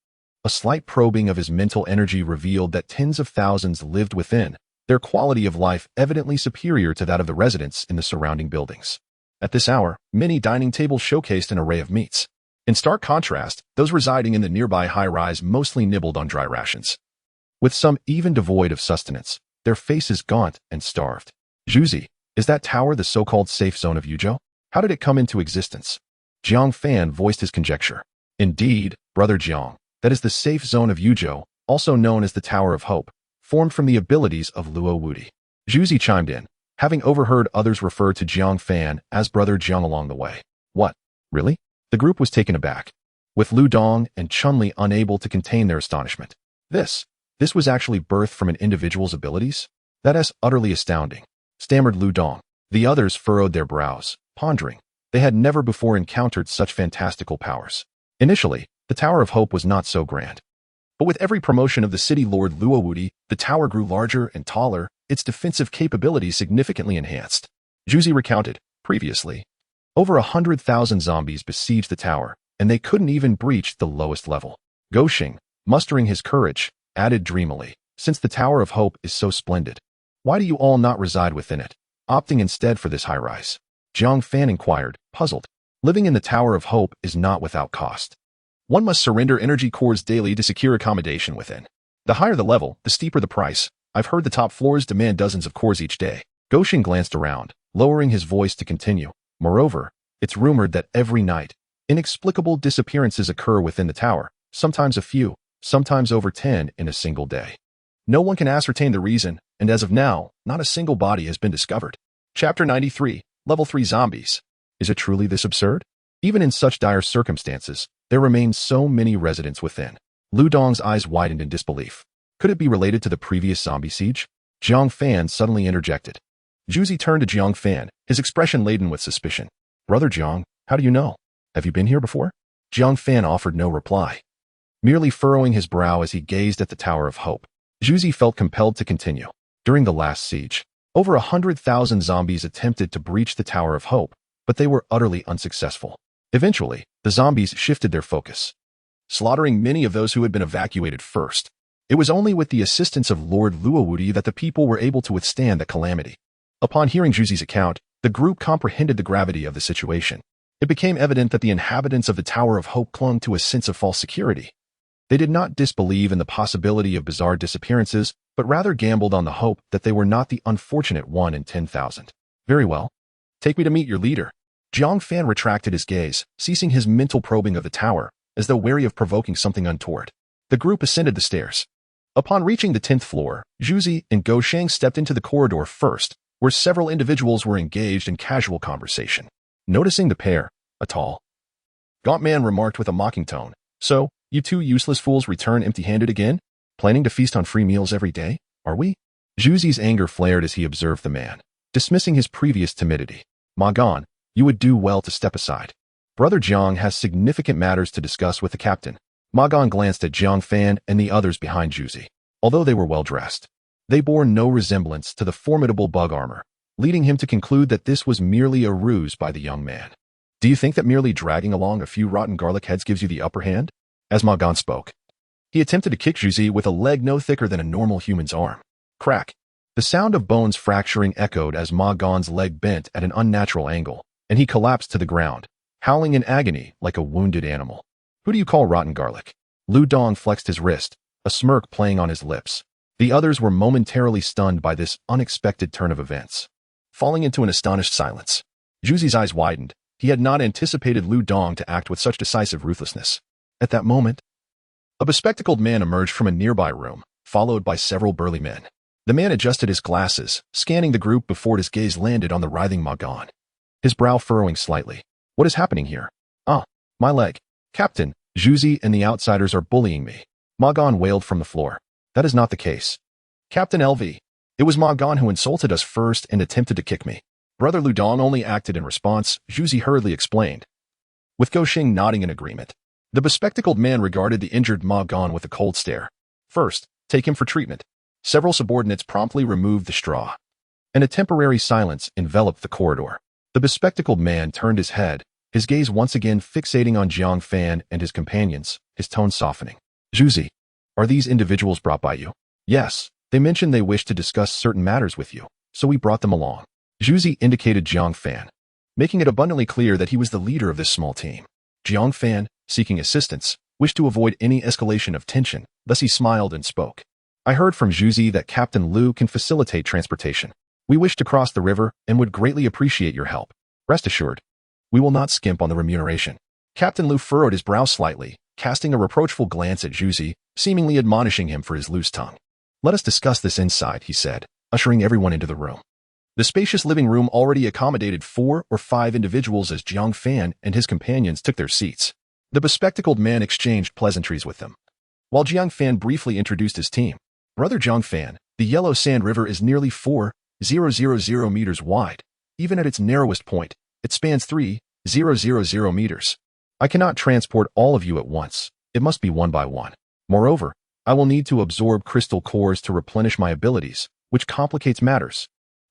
A slight probing of his mental energy revealed that tens of thousands lived within, their quality of life evidently superior to that of the residents in the surrounding buildings. At this hour, many dining tables showcased an array of meats. In stark contrast, those residing in the nearby high-rise mostly nibbled on dry rations, with some even devoid of sustenance, their faces gaunt and starved. Juzi, is that tower the so-called safe zone of Yuzhou? How did it come into existence? Jiang Fan voiced his conjecture. Indeed, Brother Jiang, that is the safe zone of Yuzhou, also known as the Tower of Hope, formed from the abilities of Luo Wuti. Juzi chimed in, having overheard others refer to Jiang Fan as Brother Jiang along the way. What? Really? The group was taken aback, with Lu Dong and Chunli unable to contain their astonishment. This was actually birthed from an individual's abilities? That is utterly astounding, stammered Lu Dong. The others furrowed their brows, pondering. They had never before encountered such fantastical powers. Initially, the Tower of Hope was not so grand. But with every promotion of the city lord Luo Wuti, the tower grew larger and taller, its defensive capabilities significantly enhanced. Juzi recounted, previously, over 100,000 zombies besieged the tower, and they couldn't even breach the lowest level. Goshing, mustering his courage, added dreamily, since the Tower of Hope is so splendid, why do you all not reside within it, opting instead for this high-rise? Jiang Fan inquired, puzzled. Living in the Tower of Hope is not without cost. One must surrender energy cores daily to secure accommodation within. The higher the level, the steeper the price. I've heard the top floors demand dozens of cores each day. Goshing glanced around, lowering his voice to continue. Moreover, it's rumored that every night, inexplicable disappearances occur within the tower, sometimes a few, sometimes over 10 in a single day. No one can ascertain the reason, and as of now, not a single body has been discovered. Chapter 93, Level 3 Zombies. Is it truly this absurd? Even in such dire circumstances, there remain so many residents within. Lu Dong's eyes widened in disbelief. Could it be related to the previous zombie siege? Jiang Fan suddenly interjected. Juzi turned to Jiang Fan, his expression laden with suspicion. Brother Jiang, how do you know? Have you been here before? Jiang Fan offered no reply, merely furrowing his brow as he gazed at the Tower of Hope. Juzi felt compelled to continue. During the last siege, over 100,000 zombies attempted to breach the Tower of Hope, but they were utterly unsuccessful. Eventually, the zombies shifted their focus, slaughtering many of those who had been evacuated first. It was only with the assistance of Lord Luo Wuti that the people were able to withstand the calamity. Upon hearing Juzi's account, the group comprehended the gravity of the situation. It became evident that the inhabitants of the Tower of Hope clung to a sense of false security. They did not disbelieve in the possibility of bizarre disappearances, but rather gambled on the hope that they were not the unfortunate 1 in 10,000. Very well. Take me to meet your leader. Jiang Fan retracted his gaze, ceasing his mental probing of the tower, as though wary of provoking something untoward. The group ascended the stairs. Upon reaching the 10th floor, Juzi and Gosheng stepped into the corridor first, where several individuals were engaged in casual conversation. Noticing the pair, a tall, gaunt man remarked with a mocking tone, "So, you two useless fools return empty-handed again? Planning to feast on free meals every day, are we?" Juzi's anger flared as he observed the man, dismissing his previous timidity. "Ma Gan, you would do well to step aside. Brother Jiang has significant matters to discuss with the captain." Ma Gan glanced at Jiang Fan and the others behind Juzi. Although they were well-dressed, they bore no resemblance to the formidable bug armor, leading him to conclude that this was merely a ruse by the young man. "Do you think that merely dragging along a few rotten garlic heads gives you the upper hand?" As Ma Gan spoke, he attempted to kick Juzi with a leg no thicker than a normal human's arm. Crack! The sound of bones fracturing echoed as Ma Gan's leg bent at an unnatural angle, and he collapsed to the ground, howling in agony like a wounded animal. "Who do you call rotten garlic?" Lu Dong flexed his wrist, a smirk playing on his lips. The others were momentarily stunned by this unexpected turn of events, falling into an astonished silence. Juzi's eyes widened. He had not anticipated Lu Dong to act with such decisive ruthlessness. At that moment, a bespectacled man emerged from a nearby room, followed by several burly men. The man adjusted his glasses, scanning the group before his gaze landed on the writhing Ma Gan, his brow furrowing slightly. "What is happening here?" "Ah, my leg. Captain, Juzi and the outsiders are bullying me." Ma Gan wailed from the floor. "That is not the case. Captain LV, it was Ma Gan who insulted us first and attempted to kick me. Brother Lu Dong only acted in response," Juzi hurriedly explained, with Gosheng nodding in agreement. The bespectacled man regarded the injured Ma Gan with a cold stare. "First, take him for treatment." Several subordinates promptly removed the straw, and a temporary silence enveloped the corridor. The bespectacled man turned his head, his gaze once again fixating on Jiang Fan and his companions, his tone softening. "Juzi, are these individuals brought by you?" "Yes, they mentioned they wish to discuss certain matters with you, so we brought them along." Juzi indicated Jiang Fan, making it abundantly clear that he was the leader of this small team. Jiang Fan, seeking assistance, wished to avoid any escalation of tension, thus he smiled and spoke. I heard from Zhuzi that Captain Liu can facilitate transportation. We wish to cross the river and would greatly appreciate your help. Rest assured, we will not skimp on the remuneration. Captain Liu furrowed his brow slightly, casting a reproachful glance at Zhuzi, seemingly admonishing him for his loose tongue. Let us discuss this inside, he said, ushering everyone into the room. The spacious living room already accommodated 4 or 5 individuals as Jiang Fan and his companions took their seats. The bespectacled man exchanged pleasantries with them. While Jiang Fan briefly introduced his team, Brother Jiang Fan, the Yellow Sand River is nearly 4,000 meters wide. Even at its narrowest point, it spans 3,000 meters. I cannot transport all of you at once. It must be one by one. Moreover, I will need to absorb crystal cores to replenish my abilities, which complicates matters.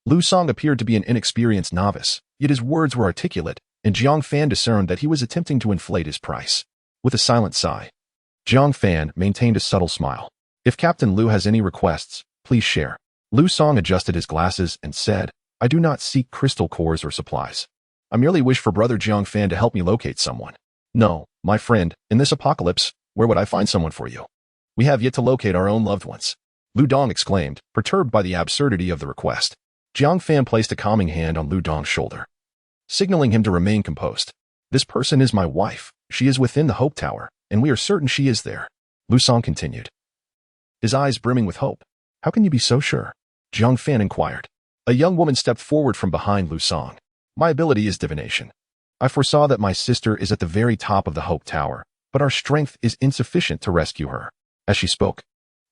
Lu Song appeared to be an inexperienced novice, yet his words were articulate, and Jiang Fan discerned that he was attempting to inflate his price. With a silent sigh, Jiang Fan maintained a subtle smile. If Captain Liu has any requests, please share. Lu Song adjusted his glasses and said, I do not seek crystal cores or supplies. I merely wish for Brother Jiang Fan to help me locate someone. No, my friend, in this apocalypse, where would I find someone for you? We have yet to locate our own loved ones. Lu Dong exclaimed, perturbed by the absurdity of the request. Jiang Fan placed a calming hand on Lu Dong's shoulder, signaling him to remain composed. This person is my wife. She is within the Hope Tower, and we are certain she is there. Lu Song continued, his eyes brimming with hope. How can you be so sure? Jiang Fan inquired. A young woman stepped forward from behind Lu Song. My ability is divination. I foresaw that my sister is at the very top of the Hope Tower, but our strength is insufficient to rescue her. As she spoke,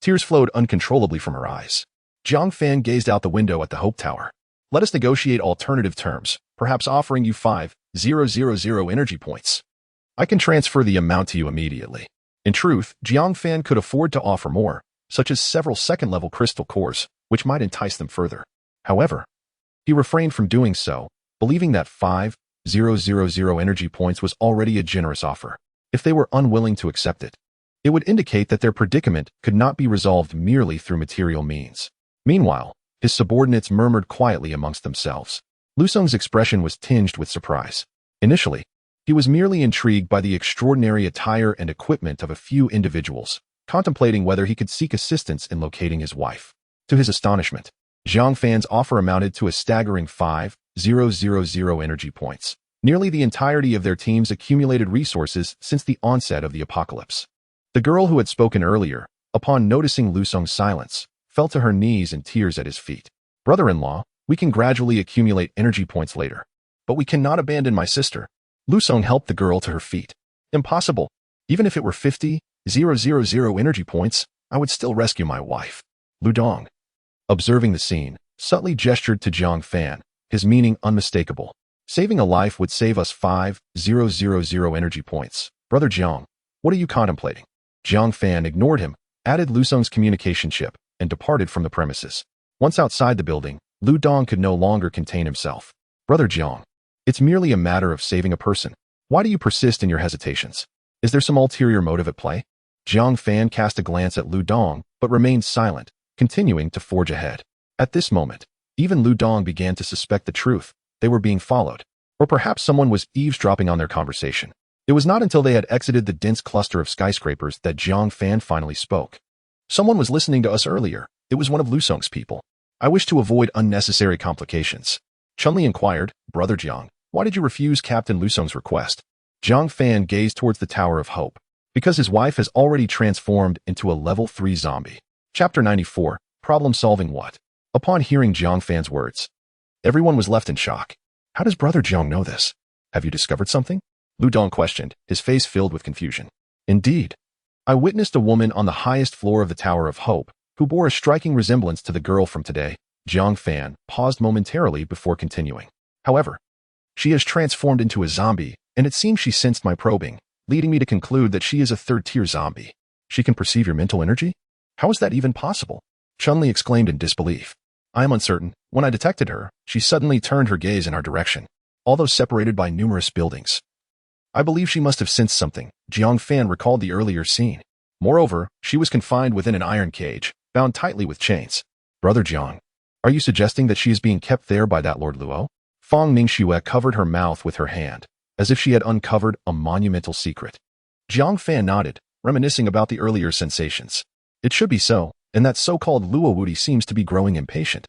tears flowed uncontrollably from her eyes. Jiang Fan gazed out the window at the Hope Tower. Let us negotiate alternative terms, perhaps offering you 5,000 energy points. I can transfer the amount to you immediately. In truth, Jiang Fan could afford to offer more, such as several second-level crystal cores, which might entice them further. However, he refrained from doing so, believing that 5,000 energy points was already a generous offer. If they were unwilling to accept it, it would indicate that their predicament could not be resolved merely through material means. Meanwhile, his subordinates murmured quietly amongst themselves. Lu Song's expression was tinged with surprise. Initially, he was merely intrigued by the extraordinary attire and equipment of a few individuals, contemplating whether he could seek assistance in locating his wife. To his astonishment, Jiang Fan's offer amounted to a staggering 5,000 energy points, nearly the entirety of their team's accumulated resources since the onset of the apocalypse. The girl who had spoken earlier, upon noticing Lu Song's silence, fell to her knees in tears at his feet. Brother-in-law, we can gradually accumulate energy points later, but we cannot abandon my sister. Lu Song helped the girl to her feet. Impossible. Even if it were 50,000 energy points, I would still rescue my wife. Lu Dong, observing the scene, subtly gestured to Jiang Fan, his meaning unmistakable. Saving a life would save us 5,000 energy points. Brother Jiang, what are you contemplating? Jiang Fan ignored him, added Lu Song's communication chip, and departed from the premises. Once outside the building, Lu Dong could no longer contain himself. Brother Jiang, it's merely a matter of saving a person. Why do you persist in your hesitations? Is there some ulterior motive at play? Jiang Fan cast a glance at Lu Dong, but remained silent, continuing to forge ahead. At this moment, even Lu Dong began to suspect the truth. They were being followed. Or perhaps someone was eavesdropping on their conversation. It was not until they had exited the dense cluster of skyscrapers that Jiang Fan finally spoke. Someone was listening to us earlier. It was one of Lu Song's people. I wish to avoid unnecessary complications. Chunli inquired, Brother Jiang, why did you refuse Captain Lu Song's request? Jiang Fan gazed towards the Tower of Hope. Because his wife has already transformed into a level 3 zombie. Chapter 94, Problem Solving What? Upon hearing Jiang Fan's words, everyone was left in shock. How does Brother Jiang know this? Have you discovered something? Lu Dong questioned, his face filled with confusion. Indeed. I witnessed a woman on the highest floor of the Tower of Hope, who bore a striking resemblance to the girl from today. Jiang Fan paused momentarily before continuing. However, she has transformed into a zombie, and it seems she sensed my probing, leading me to conclude that she is a third-tier zombie. She can perceive your mental energy? How is that even possible? Chunli exclaimed in disbelief. I am uncertain. When I detected her, she suddenly turned her gaze in our direction, although separated by numerous buildings. I believe she must have sensed something. Jiang Fan recalled the earlier scene. Moreover, she was confined within an iron cage, bound tightly with chains. Brother Jiang, are you suggesting that she is being kept there by that Lord Luo? Fang Ningxue covered her mouth with her hand, as if she had uncovered a monumental secret. Jiang Fan nodded, reminiscing about the earlier sensations. It should be so, and that so-called Luo Wudi seems to be growing impatient.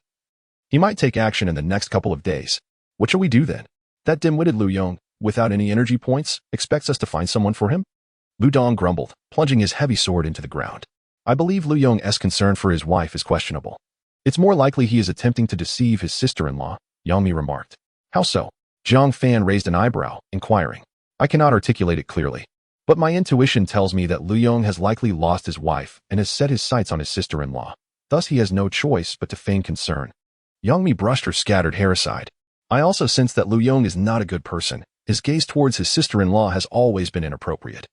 He might take action in the next couple of days. What shall we do then? That dim-witted Lu Yong, without any energy points, expects us to find someone for him? Lu Dong grumbled, plunging his heavy sword into the ground. I believe Lu Yong's concern for his wife is questionable. It's more likely he is attempting to deceive his sister-in-law, Yang Mi remarked. How so? Jiang Fan raised an eyebrow, inquiring. I cannot articulate it clearly, but my intuition tells me that Lu Yong has likely lost his wife and has set his sights on his sister-in-law. Thus he has no choice but to feign concern. Yang Mi brushed her scattered hair aside. I also sense that Lu Yong is not a good person. His gaze towards his sister-in-law has always been inappropriate.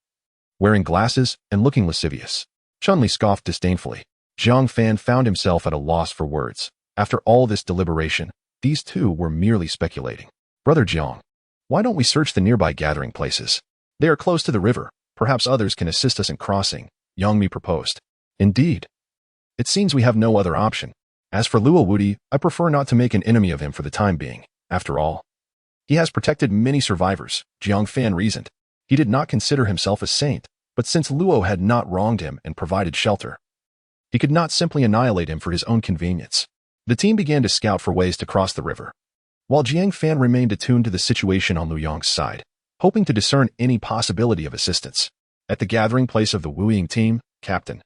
Wearing glasses and looking lascivious. Chun-Li scoffed disdainfully. Jiang Fan found himself at a loss for words. After all this deliberation, these two were merely speculating. Brother Jiang, why don't we search the nearby gathering places? They are close to the river. Perhaps others can assist us in crossing, Yang Mi proposed. Indeed. It seems we have no other option. As for Luo Wudi, I prefer not to make an enemy of him for the time being. After all, he has protected many survivors, Jiang Fan reasoned. He did not consider himself a saint, but since Luo had not wronged him and provided shelter, he could not simply annihilate him for his own convenience. The team began to scout for ways to cross the river, while Jiang Fan remained attuned to the situation on Lu Yong's side, hoping to discern any possibility of assistance. At the gathering place of the Wuying team, Captain,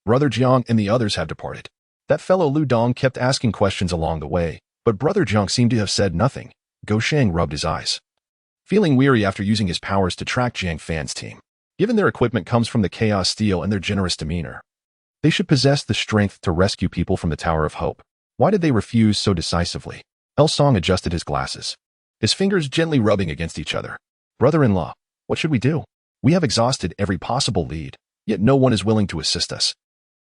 Brother Jiang and the others have departed. That fellow Lu Dong kept asking questions along the way, but Brother Jiang seemed to have said nothing. Go Shang rubbed his eyes, feeling weary after using his powers to track Jiang Fan's team. Given their equipment comes from the Chaos Steel and their generous demeanor, they should possess the strength to rescue people from the Tower of Hope. Why did they refuse so decisively? El Song adjusted his glasses, his fingers gently rubbing against each other. Brother-in-law, what should we do? We have exhausted every possible lead, yet no one is willing to assist us.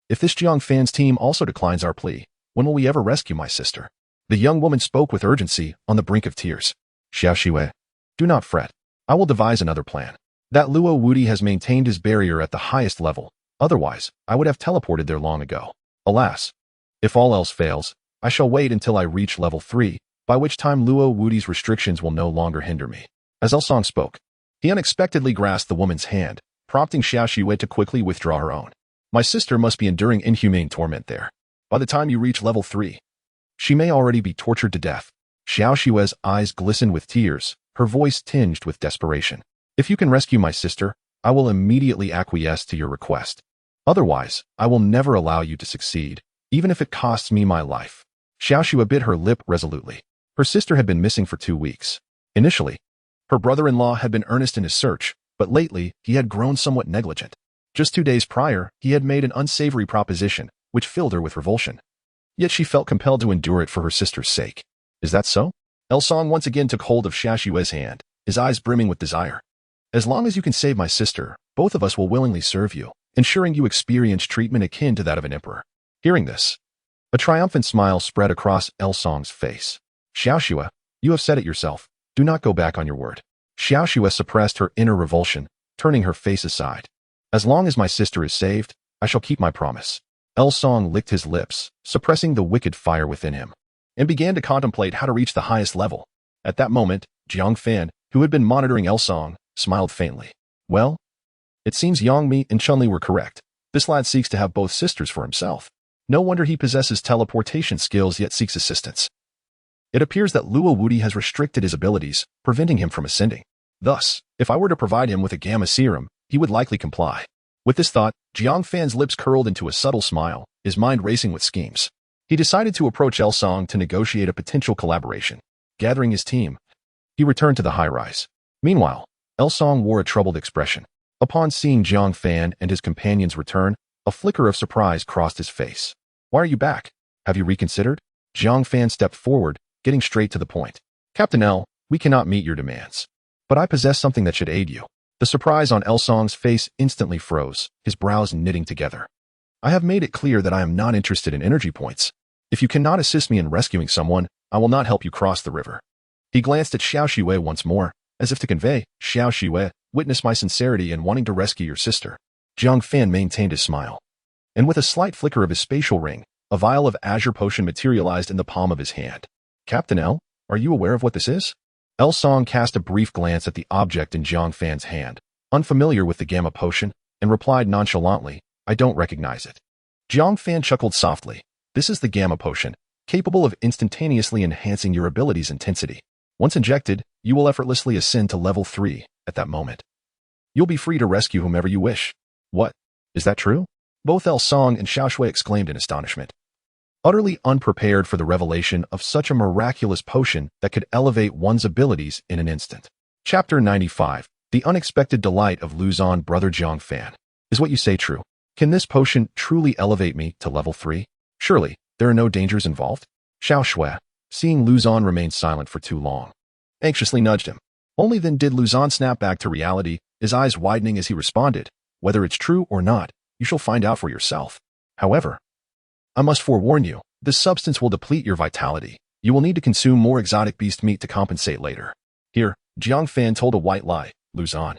If this Jiang Fan's team also declines our plea, when will we ever rescue my sister? The young woman spoke with urgency, on the brink of tears. Xiao Shiwei, do not fret. I will devise another plan. That Luo Wudi has maintained his barrier at the highest level. Otherwise, I would have teleported there long ago. Alas, if all else fails, I shall wait until I reach level 3, by which time Luo Wudi's restrictions will no longer hinder me. As El Song spoke, he unexpectedly grasped the woman's hand, prompting Xiao Shiwei to quickly withdraw her own. My sister must be enduring inhumane torment there. By the time you reach level 3, she may already be tortured to death. Xiao Shiwei's eyes glistened with tears, her voice tinged with desperation. If you can rescue my sister, I will immediately acquiesce to your request. Otherwise, I will never allow you to succeed, even if it costs me my life. Xiao Shiwei bit her lip resolutely. Her sister had been missing for 2 weeks. Initially, her brother-in-law had been earnest in his search, but lately he had grown somewhat negligent. Just 2 days prior, he had made an unsavory proposition, which filled her with revulsion. Yet she felt compelled to endure it for her sister's sake. Is that so? El Song once again took hold of Xiao Shiwei's hand, his eyes brimming with desire. As long as you can save my sister, both of us will willingly serve you, ensuring you experience treatment akin to that of an emperor. Hearing this, a triumphant smile spread across El Song's face. Xiao Shiwei, you have said it yourself. Do not go back on your word. Xiao Shiwei suppressed her inner revulsion, turning her face aside. As long as my sister is saved, I shall keep my promise. El Song licked his lips, suppressing the wicked fire within him, and began to contemplate how to reach the highest level. At that moment, Jiang Fan, who had been monitoring El Song, smiled faintly. Well, it seems Yang Mi and Chun-Li were correct. This lad seeks to have both sisters for himself. No wonder he possesses teleportation skills yet seeks assistance. It appears that Luo Wudi has restricted his abilities, preventing him from ascending. Thus, if I were to provide him with a gamma serum, he would likely comply. With this thought, Jiang Fan's lips curled into a subtle smile, his mind racing with schemes. He decided to approach El Song to negotiate a potential collaboration. Gathering his team, he returned to the high-rise. Meanwhile, El Song wore a troubled expression. Upon seeing Jiang Fan and his companions return, a flicker of surprise crossed his face. Why are you back? Have you reconsidered? Jiang Fan stepped forward, getting straight to the point. Captain L, we cannot meet your demands. But I possess something that should aid you. The surprise on El Song's face instantly froze, his brows knitting together. I have made it clear that I am not interested in energy points. If you cannot assist me in rescuing someone, I will not help you cross the river. He glanced at Xiao Shiwei once more, as if to convey, Xiao Shiwei, witness my sincerity in wanting to rescue your sister. Jiang Fan maintained his smile. And with a slight flicker of his spatial ring, a vial of azure potion materialized in the palm of his hand. Captain L, are you aware of what this is? El Song cast a brief glance at the object in Jiang Fan's hand, unfamiliar with the gamma potion, and replied nonchalantly, I don't recognize it. Jiang Fan chuckled softly. This is the gamma potion, capable of instantaneously enhancing your ability's intensity. Once injected, you will effortlessly ascend to level 3 at that moment. You'll be free to rescue whomever you wish. What? Is that true? Both El Song and Xiao Shui exclaimed in astonishment. Utterly unprepared for the revelation of such a miraculous potion that could elevate one's abilities in an instant. Chapter 95. The Unexpected Delight of Luzon Brother Jiang Fan. Is what you say true? Can this potion truly elevate me to level 3? Surely, there are no dangers involved? Xiao Shui, seeing Luzon remain silent for too long, anxiously nudged him. Only then did Luzon snap back to reality, his eyes widening as he responded, whether it's true or not, you shall find out for yourself. However, I must forewarn you, this substance will deplete your vitality. You will need to consume more exotic beast meat to compensate later. Here, Jiang Fan told a white lie. Luzon,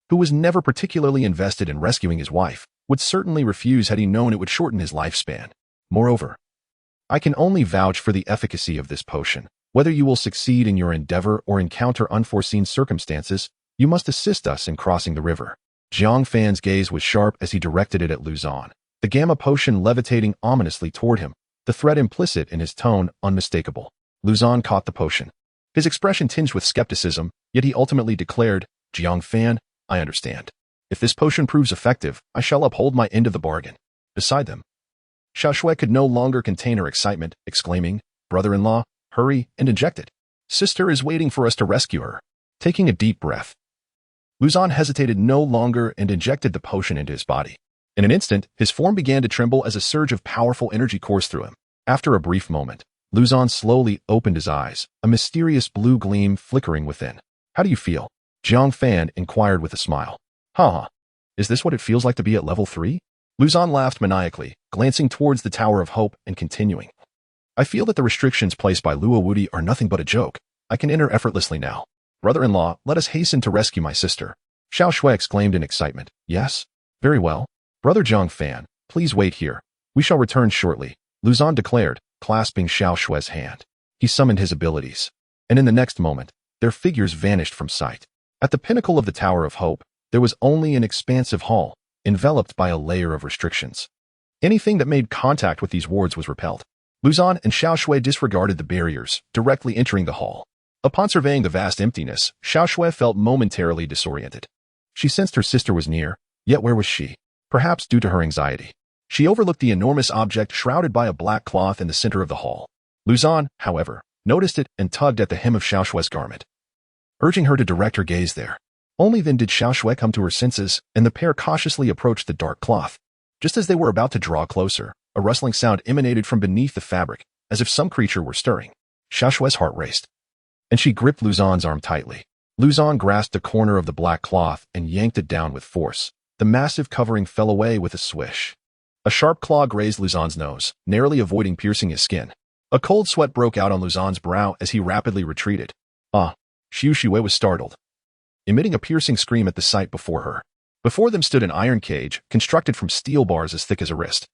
who was never particularly invested in rescuing his wife, would certainly refuse had he known it would shorten his lifespan. Moreover, I can only vouch for the efficacy of this potion. Whether you will succeed in your endeavor or encounter unforeseen circumstances, you must assist us in crossing the river. Jiang Fan's gaze was sharp as he directed it at Luzon, the gamma potion levitating ominously toward him, the threat implicit in his tone unmistakable. Luzon caught the potion, his expression tinged with skepticism, yet he ultimately declared, Jiang Fan, I understand. If this potion proves effective, I shall uphold my end of the bargain. Beside them, Xiao Shui could no longer contain her excitement, exclaiming, Brother-in-law, hurry and inject it. Sister is waiting for us to rescue her. Taking a deep breath, Luzon hesitated no longer and injected the potion into his body. In an instant, his form began to tremble as a surge of powerful energy coursed through him. After a brief moment, Luzon slowly opened his eyes, a mysterious blue gleam flickering within. How do you feel? Jiang Fan inquired with a smile. Haha, is this what it feels like to be at level 3? Luzon laughed maniacally, glancing towards the Tower of Hope and continuing. I feel that the restrictions placed by Luo Wudi are nothing but a joke. I can enter effortlessly now. Brother-in-law, let us hasten to rescue my sister. Xiao Shui exclaimed in excitement. Yes? Very well. Brother Jiang Fan, please wait here. We shall return shortly, Luzon declared, clasping Xiao Shui's hand. He summoned his abilities, and in the next moment, their figures vanished from sight. At the pinnacle of the Tower of Hope, there was only an expansive hall, enveloped by a layer of restrictions. Anything that made contact with these wards was repelled. Luzon and Xiao Shui disregarded the barriers, directly entering the hall. Upon surveying the vast emptiness, Xiao Shui felt momentarily disoriented. She sensed her sister was near, yet where was she? Perhaps due to her anxiety. She overlooked the enormous object shrouded by a black cloth in the center of the hall. Luzon, however, noticed it and tugged at the hem of Xiao Shui's garment, urging her to direct her gaze there. Only then did Xiao Shui come to her senses, and the pair cautiously approached the dark cloth. Just as they were about to draw closer, a rustling sound emanated from beneath the fabric, as if some creature were stirring. Xiao Shui's heart raced, and she gripped Luzon's arm tightly. Luzon grasped a corner of the black cloth and yanked it down with force. The massive covering fell away with a swish. A sharp claw grazed Luzon's nose, narrowly avoiding piercing his skin. A cold sweat broke out on Luzon's brow as he rapidly retreated. Xiu Shui was startled, emitting a piercing scream at the sight before her. Before them stood an iron cage, constructed from steel bars as thick as a wrist,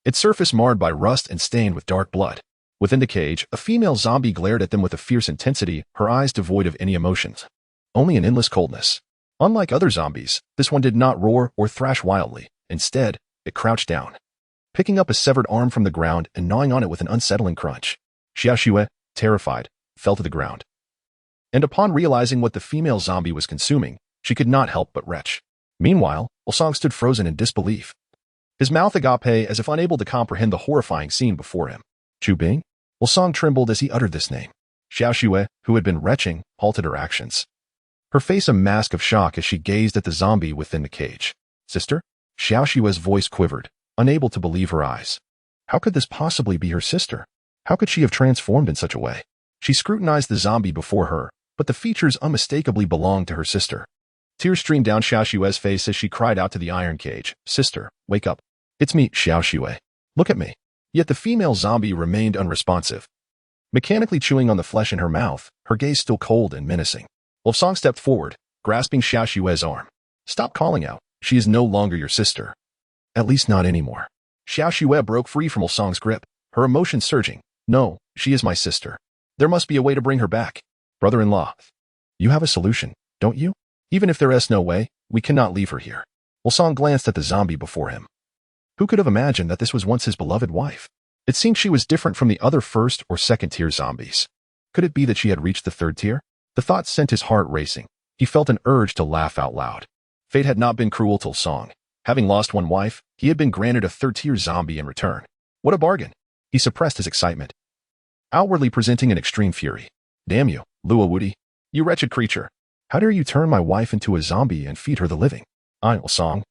its surface marred by rust and stained with dark blood. Within the cage, a female zombie glared at them with a fierce intensity, her eyes devoid of any emotions. Only an endless coldness. Unlike other zombies, this one did not roar or thrash wildly. Instead, it crouched down, picking up a severed arm from the ground and gnawing on it with an unsettling crunch. Xiao Shui, terrified, fell to the ground. And upon realizing what the female zombie was consuming, she could not help but retch. Meanwhile, Olsong stood frozen in disbelief, his mouth agape as if unable to comprehend the horrifying scene before him. Chu Bing? Olsong trembled as he uttered this name. Xiao Shui, who had been retching, halted her actions, her face a mask of shock as she gazed at the zombie within the cage. Sister? Xiao Shui's voice quivered, unable to believe her eyes. How could this possibly be her sister? How could she have transformed in such a way? She scrutinized the zombie before her, but the features unmistakably belonged to her sister. Tears streamed down Xiao Shui's face as she cried out to the iron cage. Sister, wake up. It's me, Xiao Shui. Look at me. Yet the female zombie remained unresponsive, mechanically chewing on the flesh in her mouth, her gaze still cold and menacing. Wolfsong stepped forward, grasping Xiao Shui's arm. Stop calling out. She is no longer your sister. At least not anymore. Xiao Shui broke free from Wolfsong's grip, her emotions surging. No, she is my sister. There must be a way to bring her back. Brother-in-law, you have a solution, don't you? Even if there is no way, we cannot leave her here. Wolsong glanced at the zombie before him. Who could have imagined that this was once his beloved wife? It seemed she was different from the other first or second-tier zombies. Could it be that she had reached the third tier? The thought sent his heart racing. He felt an urge to laugh out loud. Fate had not been cruel to Wolsong. Having lost one wife, he had been granted a third-tier zombie in return. What a bargain! He suppressed his excitement, outwardly presenting an extreme fury. Damn you, Luo Wudi. You wretched creature. How dare you turn my wife into a zombie and feed her the living? I, Wolsong,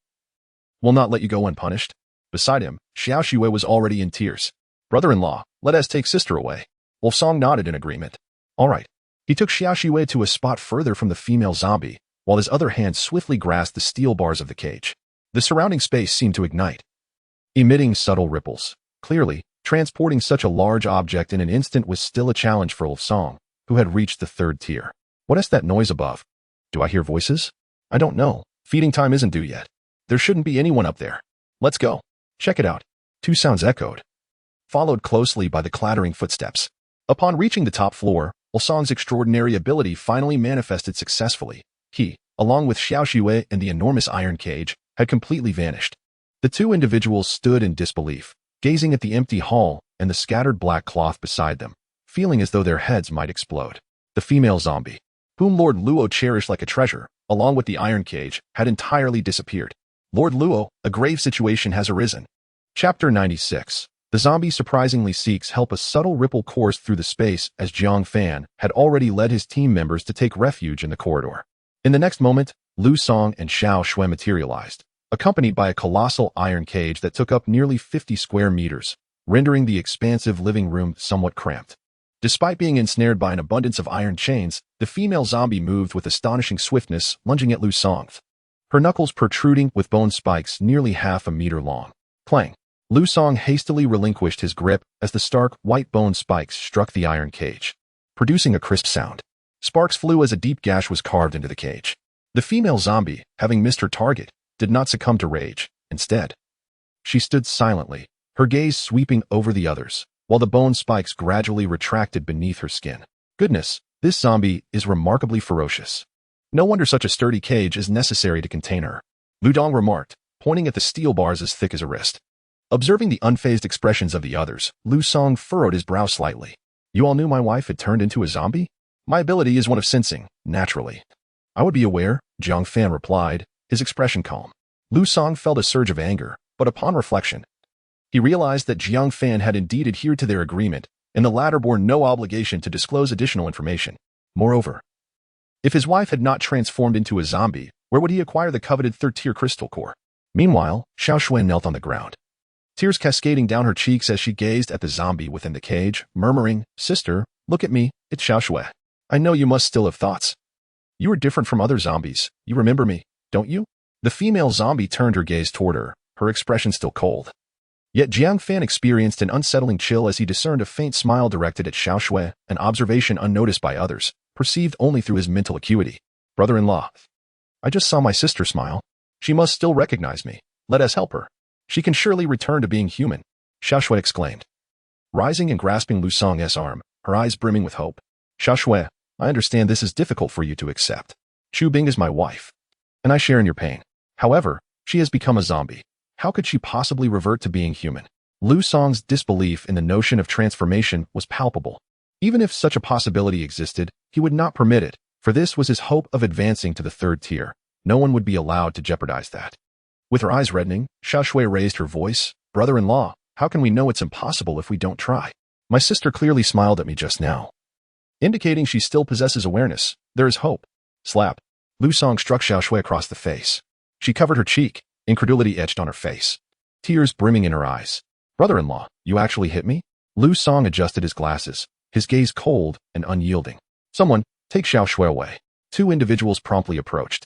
will not let you go unpunished. Beside him, Xiao Xue was already in tears. Brother-in-law, let us take sister away. Wolsong nodded in agreement. All right. He took Xiao Xue to a spot further from the female zombie, while his other hand swiftly grasped the steel bars of the cage. The surrounding space seemed to ignite, emitting subtle ripples. Clearly, transporting such a large object in an instant was still a challenge for Wolsong, who had reached the third tier. What is that noise above? Do I hear voices? I don't know. Feeding time isn't due yet. There shouldn't be anyone up there. Let's go. Check it out. Two sounds echoed, followed closely by the clattering footsteps. Upon reaching the top floor, Wolsong's extraordinary ability finally manifested successfully. He, along with Xiao Xue and the enormous iron cage, had completely vanished. The two individuals stood in disbelief, gazing at the empty hall and the scattered black cloth beside them, feeling as though their heads might explode. The female zombie, whom Lord Luo cherished like a treasure, along with the iron cage, had entirely disappeared. Lord Luo, a grave situation has arisen. Chapter 96. The zombie surprisingly seeks help. A subtle ripple coursed through the space as Jiang Fan had already led his team members to take refuge in the corridor. In the next moment, Lu Song and Xiao Xue materialized, accompanied by a colossal iron cage that took up nearly 50 square meters, rendering the expansive living room somewhat cramped. Despite being ensnared by an abundance of iron chains, the female zombie moved with astonishing swiftness, lunging at Lu Song, her knuckles protruding with bone spikes nearly half a meter long. Clang! Lu Song hastily relinquished his grip as the stark, white bone spikes struck the iron cage, producing a crisp sound. Sparks flew as a deep gash was carved into the cage. The female zombie, having missed her target, did not succumb to rage. Instead, she stood silently, her gaze sweeping over the others, while the bone spikes gradually retracted beneath her skin. Goodness, this zombie is remarkably ferocious. No wonder such a sturdy cage is necessary to contain her, Lu Dong remarked, pointing at the steel bars as thick as a wrist. Observing the unfazed expressions of the others, Lu Song furrowed his brow slightly. You all knew my wife had turned into a zombie? My ability is one of sensing, naturally. I would be aware, Jiang Fan replied, his expression calm. Lu Song felt a surge of anger, but upon reflection, he realized that Jiang Fan had indeed adhered to their agreement, and the latter bore no obligation to disclose additional information. Moreover, if his wife had not transformed into a zombie, where would he acquire the coveted third-tier crystal core? Meanwhile, Xiao Xue knelt on the ground, tears cascading down her cheeks as she gazed at the zombie within the cage, murmuring, Sister, look at me, it's Xiao Xue. I know you must still have thoughts. You are different from other zombies. You remember me, don't you? The female zombie turned her gaze toward her expression still cold. Yet Jiang Fan experienced an unsettling chill as he discerned a faint smile directed at Xiao Xue, an observation unnoticed by others, perceived only through his mental acuity. Brother-in-law. I just saw my sister smile. She must still recognize me. Let us help her. She can surely return to being human, Xiao Xue exclaimed, rising and grasping Lu Song's arm, her eyes brimming with hope. Xiao Xue, I understand this is difficult for you to accept. Chu Bing is my wife, and I share in your pain. However, she has become a zombie. How could she possibly revert to being human? Lu Song's disbelief in the notion of transformation was palpable. Even if such a possibility existed, he would not permit it, for this was his hope of advancing to the third tier. No one would be allowed to jeopardize that. With her eyes reddening, Xiao Xue raised her voice. Brother-in-law, how can we know it's impossible if we don't try? My sister clearly smiled at me just now, indicating she still possesses awareness. There is hope. Slap. Lu Song struck Xiao Xue across the face. She covered her cheek, incredulity etched on her face, tears brimming in her eyes. Brother-in-law, you actually hit me? Lu Song adjusted his glasses, his gaze cold and unyielding. Someone, take Xiao Xue away. Two individuals promptly approached,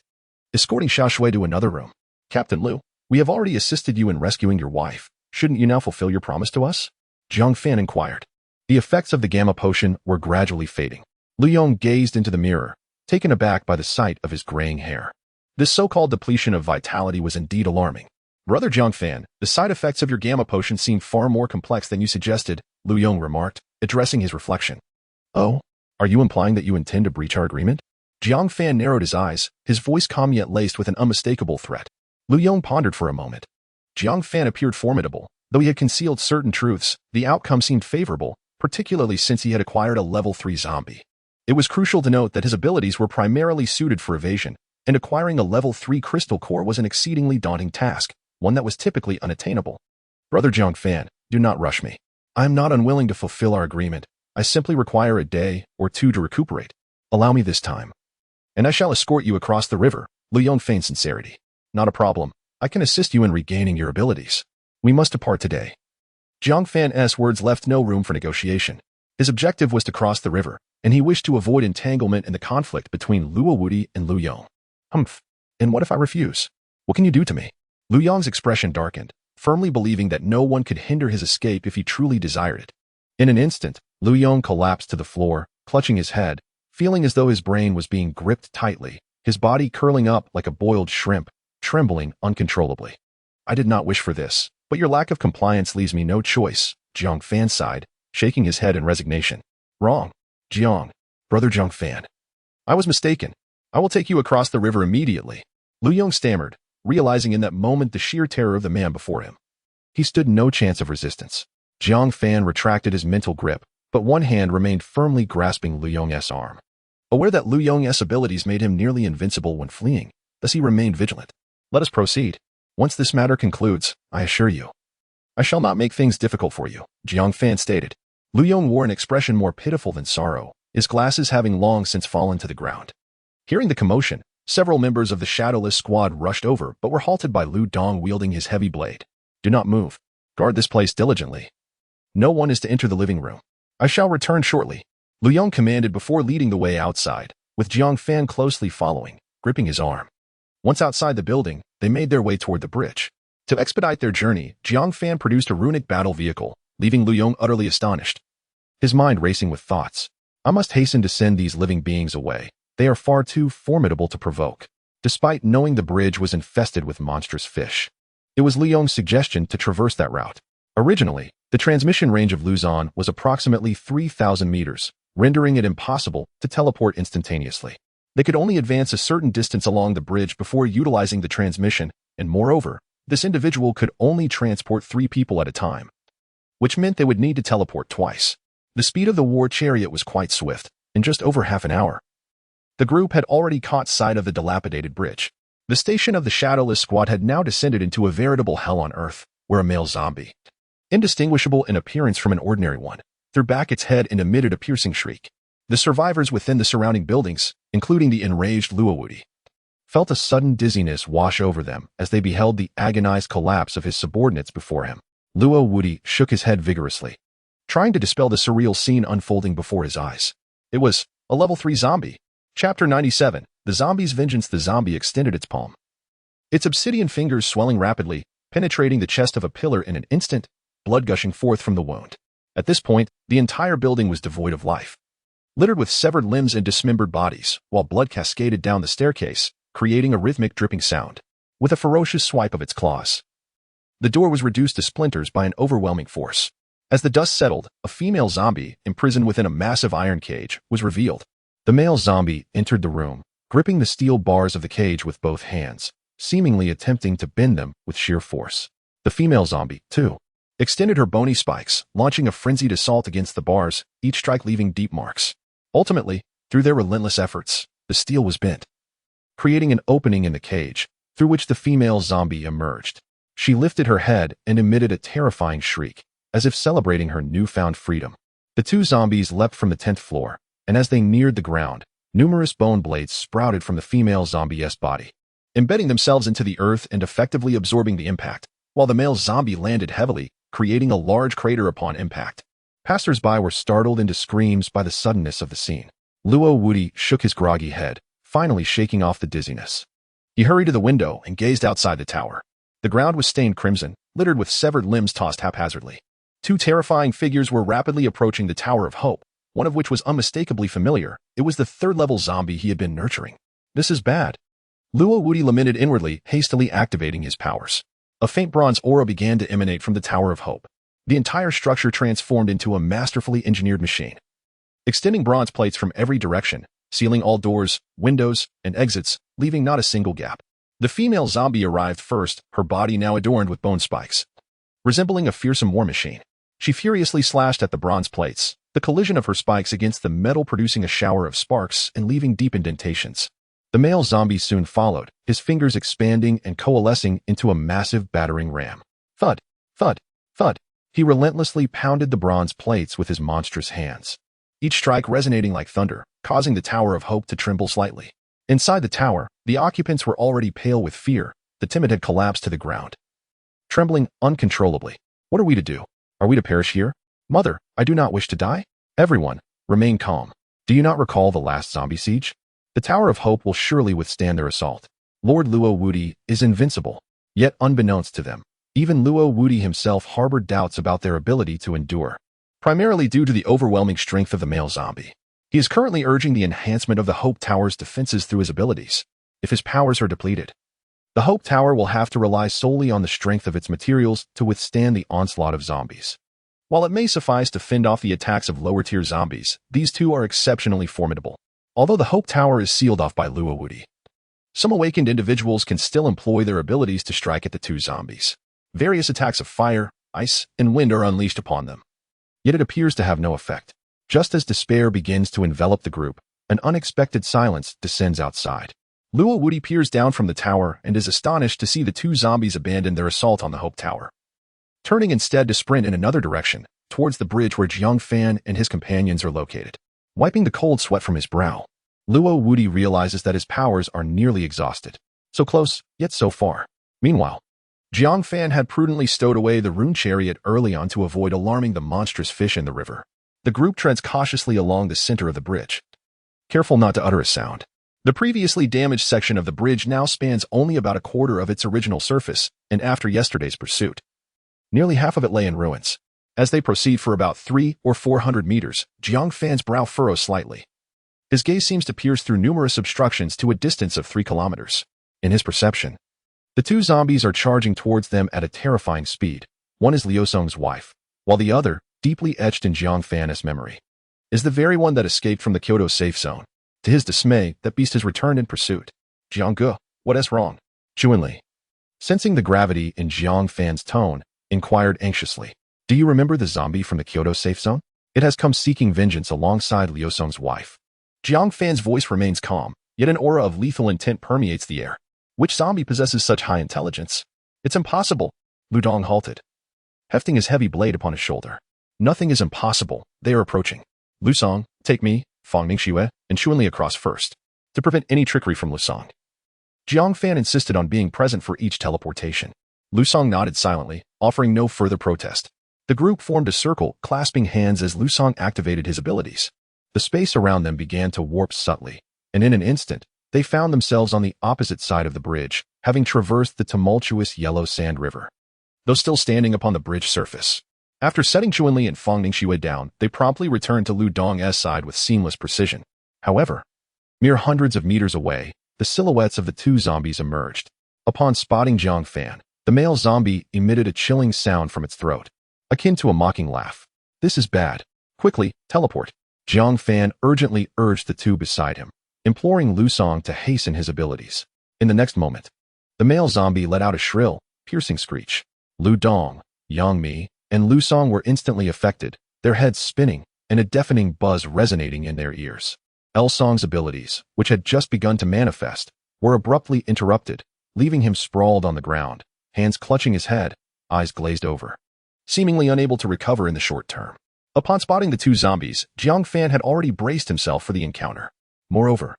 escorting Xiao Xue to another room. Captain Lu, we have already assisted you in rescuing your wife. Shouldn't you now fulfill your promise to us? Jiang Fan inquired. The effects of the gamma potion were gradually fading. Lu Yong gazed into the mirror, taken aback by the sight of his graying hair. This so-called depletion of vitality was indeed alarming. Brother Jiang Fan, the side effects of your gamma potion seem far more complex than you suggested, Lu Yong remarked, addressing his reflection. Oh, are you implying that you intend to breach our agreement? Jiang Fan narrowed his eyes, his voice calm yet laced with an unmistakable threat. Lu Yong pondered for a moment. Jiang Fan appeared formidable. Though he had concealed certain truths, the outcome seemed favorable, particularly since he had acquired a level 3 zombie. It was crucial to note that his abilities were primarily suited for evasion, and acquiring a level 3 crystal core was an exceedingly daunting task, one that was typically unattainable. Brother Jiang Fan, do not rush me. I am not unwilling to fulfill our agreement. I simply require a day or two to recuperate. Allow me this time. And I shall escort you across the river. Lu Yong feigned sincerity. Not a problem. I can assist you in regaining your abilities. We must depart today. Jiang Fan's words left no room for negotiation. His objective was to cross the river, and he wished to avoid entanglement in the conflict between Luo Wuti and Lu Yong. Humph. And what if I refuse? What can you do to me? Lu Yong's expression darkened, firmly believing that no one could hinder his escape if he truly desired it. In an instant, Lu Yong collapsed to the floor, clutching his head, feeling as though his brain was being gripped tightly, his body curling up like a boiled shrimp, trembling uncontrollably. I did not wish for this, but your lack of compliance leaves me no choice, Jiang Fan sighed, shaking his head in resignation. Wrong. Jiang. Brother Jiang Fan. I was mistaken. I will take you across the river immediately. Lu Yong stammered, realizing in that moment the sheer terror of the man before him. He stood no chance of resistance. Jiang Fan retracted his mental grip, but one hand remained firmly grasping Lu Yong's arm. Aware that Lu Yong's abilities made him nearly invincible when fleeing, thus he remained vigilant. Let us proceed. Once this matter concludes, I assure you, I shall not make things difficult for you, Jiang Fan stated. Lu Yong wore an expression more pitiful than sorrow, his glasses having long since fallen to the ground. Hearing the commotion, several members of the shadowless squad rushed over but were halted by Lu Dong wielding his heavy blade. Do not move. Guard this place diligently. No one is to enter the living room. I shall return shortly, Lu Yong commanded before leading the way outside, with Jiang Fan closely following, gripping his arm. Once outside the building, they made their way toward the bridge. To expedite their journey, Jiang Fan produced a runic battle vehicle, leaving Lu Yong utterly astonished. His mind racing with thoughts. I must hasten to send these living beings away. They are far too formidable to provoke. Despite knowing the bridge was infested with monstrous fish, it was Lu Yong's suggestion to traverse that route. Originally, the transmission range of Luzon was approximately 3,000 meters, rendering it impossible to teleport instantaneously. They could only advance a certain distance along the bridge before utilizing the transmission, and moreover, this individual could only transport 3 people at a time, which meant they would need to teleport twice. The speed of the war chariot was quite swift. In just over half an hour, the group had already caught sight of the dilapidated bridge. The station of the Shadowless Squad had now descended into a veritable hell on earth, where a male zombie, indistinguishable in appearance from an ordinary one, threw back its head and emitted a piercing shriek. The survivors within the surrounding buildings, including the enraged Luowudi, felt a sudden dizziness wash over them as they beheld the agonized collapse of his subordinates before him. Luowudi shook his head vigorously, trying to dispel the surreal scene unfolding before his eyes. It was a level 3 zombie. Chapter 97, The Zombie's Vengeance. The zombie extended its palm, its obsidian fingers swelling rapidly, penetrating the chest of a pillar in an instant, blood gushing forth from the wound. At this point, the entire building was devoid of life, littered with severed limbs and dismembered bodies, while blood cascaded down the staircase, creating a rhythmic dripping sound. With a ferocious swipe of its claws, the door was reduced to splinters by an overwhelming force. As the dust settled, a female zombie, imprisoned within a massive iron cage, was revealed. The male zombie entered the room, gripping the steel bars of the cage with both hands, seemingly attempting to bend them with sheer force. The female zombie, too, extended her bony spikes, launching a frenzied assault against the bars, each strike leaving deep marks. Ultimately, through their relentless efforts, the steel was bent, creating an opening in the cage, through which the female zombie emerged. She lifted her head and emitted a terrifying shriek, as if celebrating her newfound freedom. The 2 zombies leapt from the 10th floor, and as they neared the ground, numerous bone blades sprouted from the female zombie's body, embedding themselves into the earth and effectively absorbing the impact, while the male zombie landed heavily, creating a large crater upon impact. Passers-by were startled into screams by the suddenness of the scene. Luo Wudi shook his groggy head, finally shaking off the dizziness. He hurried to the window and gazed outside the tower. The ground was stained crimson, littered with severed limbs tossed haphazardly. 2 terrifying figures were rapidly approaching the Tower of Hope, one of which was unmistakably familiar. It was the 3rd-level zombie he had been nurturing. This is bad, Luo Wudi lamented inwardly, hastily activating his powers. A faint bronze aura began to emanate from the Tower of Hope. The entire structure transformed into a masterfully engineered machine, extending bronze plates from every direction, sealing all doors, windows, and exits, leaving not a single gap. The female zombie arrived first, her body now adorned with bone spikes. Resembling a fearsome war machine, she furiously slashed at the bronze plates, the collision of her spikes against the metal producing a shower of sparks and leaving deep indentations. The male zombie soon followed, his fingers expanding and coalescing into a massive battering ram. Thud, thud, thud. He relentlessly pounded the bronze plates with his monstrous hands, each strike resonating like thunder, causing the Tower of Hope to tremble slightly. Inside the tower, the occupants were already pale with fear. The timid had collapsed to the ground, trembling uncontrollably. What are we to do? Are we to perish here? Mother, I do not wish to die. Everyone, remain calm. Do you not recall the last zombie siege? The Tower of Hope will surely withstand their assault. Lord Luo Wuti is invincible. Yet unbeknownst to them, even Luo Wuti himself harbored doubts about their ability to endure, primarily due to the overwhelming strength of the male zombie. He is currently urging the enhancement of the Hope Tower's defenses through his abilities. If his powers are depleted, the Hope Tower will have to rely solely on the strength of its materials to withstand the onslaught of zombies. While it may suffice to fend off the attacks of lower-tier zombies, these two are exceptionally formidable. Although the Hope Tower is sealed off by Luo Wuti, some awakened individuals can still employ their abilities to strike at the two zombies. Various attacks of fire, ice, and wind are unleashed upon them. Yet it appears to have no effect. Just as despair begins to envelop the group, an unexpected silence descends outside. Luo Wuti peers down from the tower and is astonished to see the two zombies abandon their assault on the Hope Tower, turning instead to sprint in another direction, towards the bridge where Jiang Fan and his companions are located. Wiping the cold sweat from his brow, Luo Wuti realizes that his powers are nearly exhausted. So close, yet so far. Meanwhile, Jiang Fan had prudently stowed away the rune chariot early on to avoid alarming the monstrous fish in the river. The group treads cautiously along the center of the bridge, careful not to utter a sound. The previously damaged section of the bridge now spans only about a quarter of its original surface, and after yesterday's pursuit, nearly half of it lay in ruins. As they proceed for about 300 or 400 meters, Jiang Fan's brow furrows slightly. His gaze seems to pierce through numerous obstructions to a distance of 3 kilometers. In his perception, the two zombies are charging towards them at a terrifying speed. One is Liu Song's wife, while the other, deeply etched in Jiang Fan's memory, is the very one that escaped from the Kyoto safe zone. To his dismay, that beast has returned in pursuit. Jiang Ge, what is wrong? Chuanli, sensing the gravity in Jiang Fan's tone, inquired anxiously. Do you remember the zombie from the Kyoto safe zone? It has come seeking vengeance alongside Liu Song's wife. Jiang Fan's voice remains calm, yet an aura of lethal intent permeates the air. Which zombie possesses such high intelligence? It's impossible. Lu Dong halted, hefting his heavy blade upon his shoulder. Nothing is impossible. They are approaching. Lu Song, take me, Fang Ningxue, and Chuanli across first, to prevent any trickery from Lu Song. Jiang Fan insisted on being present for each teleportation. Lu Song nodded silently, offering no further protest. The group formed a circle, clasping hands as Lu Song activated his abilities. The space around them began to warp subtly, and in an instant, they found themselves on the opposite side of the bridge, having traversed the tumultuous yellow sand river. Though still standing upon the bridge surface, after setting Chuanli and Fang Ningxue down, they promptly returned to Lu Dong's side with seamless precision. However, mere hundreds of meters away, the silhouettes of the two zombies emerged. Upon spotting Jiang Fan, the male zombie emitted a chilling sound from its throat, akin to a mocking laugh. This is bad. Quickly, teleport. Jiang Fan urgently urged the two beside him, imploring Lu Song to hasten his abilities. In the next moment, the male zombie let out a shrill, piercing screech. Lu Dong, Yang Mi, and Lu Song were instantly affected, their heads spinning, and a deafening buzz resonating in their ears. L Song's abilities, which had just begun to manifest, were abruptly interrupted, leaving him sprawled on the ground, hands clutching his head, eyes glazed over, seemingly unable to recover in the short term. Upon spotting the two zombies, Jiang Fan had already braced himself for the encounter. Moreover,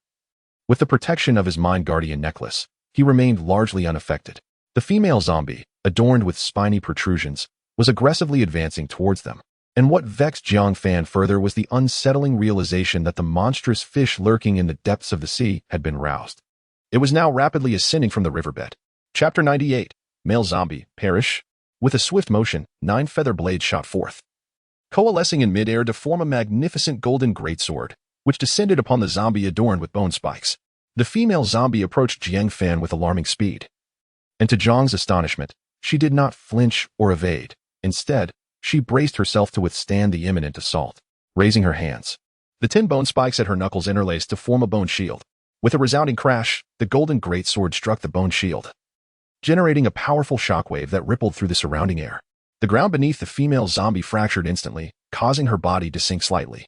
with the protection of his Mind Guardian necklace, he remained largely unaffected. The female zombie, adorned with spiny protrusions, was aggressively advancing towards them. And what vexed Jiang Fan further was the unsettling realization that the monstrous fish lurking in the depths of the sea had been roused. It was now rapidly ascending from the riverbed. Chapter 98, Male Zombie, Perish. With a swift motion, 9 feather blades shot forth, coalescing in midair to form a magnificent golden greatsword, which descended upon the zombie adorned with bone spikes. The female zombie approached Jiang Fan with alarming speed, and to Jiang's astonishment, she did not flinch or evade. Instead, she braced herself to withstand the imminent assault. Raising her hands, The tin bone spikes at her knuckles interlaced to form a bone shield. With a resounding crash, the golden greatsword struck the bone shield, generating a powerful shockwave that rippled through the surrounding air. The ground beneath the female zombie fractured instantly, causing her body to sink slightly.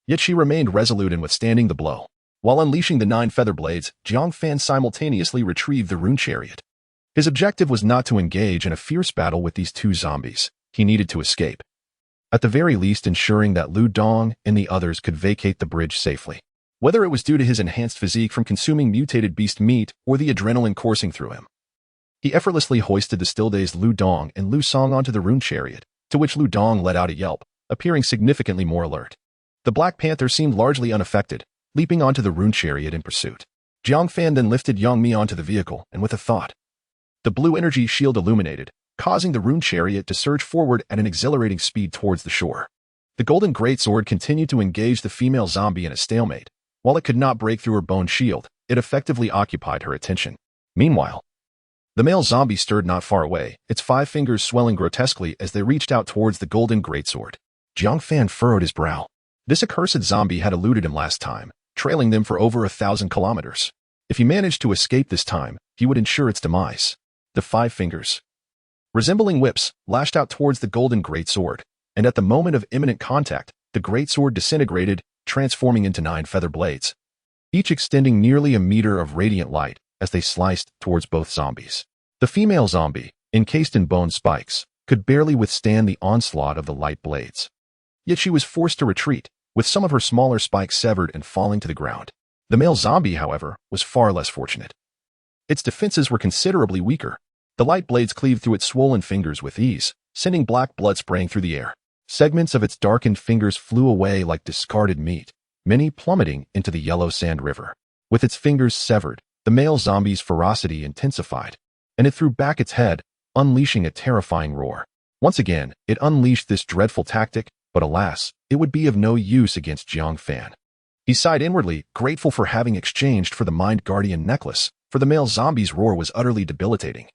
Yet she remained resolute in withstanding the blow. While unleashing the 9 feather blades, Jiang Fan simultaneously retrieved the rune chariot. His objective was not to engage in a fierce battle with these 2 zombies. He needed to escape, at the very least ensuring that Lu Dong and the others could vacate the bridge safely. Whether it was due to his enhanced physique from consuming mutated beast meat or the adrenaline coursing through him, he effortlessly hoisted the still-dazed Lu Dong and Lu Song onto the rune chariot, to which Lu Dong let out a yelp, appearing significantly more alert. The Black Panther seemed largely unaffected, leaping onto the rune chariot in pursuit. Jiang Fan then lifted Yang Mi onto the vehicle, and with a thought, the blue energy shield illuminated, causing the rune chariot to surge forward at an exhilarating speed towards the shore. The golden greatsword continued to engage the female zombie in a stalemate. While it could not break through her bone shield, it effectively occupied her attention. Meanwhile, the male zombie stirred not far away, its 5 fingers swelling grotesquely as they reached out towards the golden greatsword. Jiang Fan furrowed his brow. This accursed zombie had eluded him last time, trailing them for over 1,000 kilometers. If he managed to escape this time, he would ensure its demise. The 5 fingers, resembling whips, lashed out towards the golden greatsword, and at the moment of imminent contact, the greatsword disintegrated, transforming into 9 feather blades, each extending nearly a meter of radiant light as they sliced towards both zombies. The female zombie, encased in bone spikes, could barely withstand the onslaught of the light blades. Yet she was forced to retreat, with some of her smaller spikes severed and falling to the ground. The male zombie, however, was far less fortunate. Its defenses were considerably weaker. The light blades cleaved through its swollen fingers with ease, sending black blood spraying through the air. Segments of its darkened fingers flew away like discarded meat, many plummeting into the yellow sand river. With its fingers severed, the male zombie's ferocity intensified, and it threw back its head, unleashing a terrifying roar. Once again, it unleashed this dreadful tactic, but alas, it would be of no use against Jiang Fan. He sighed inwardly, grateful for having exchanged for the Mind Guardian necklace, for the male zombie's roar was utterly debilitating.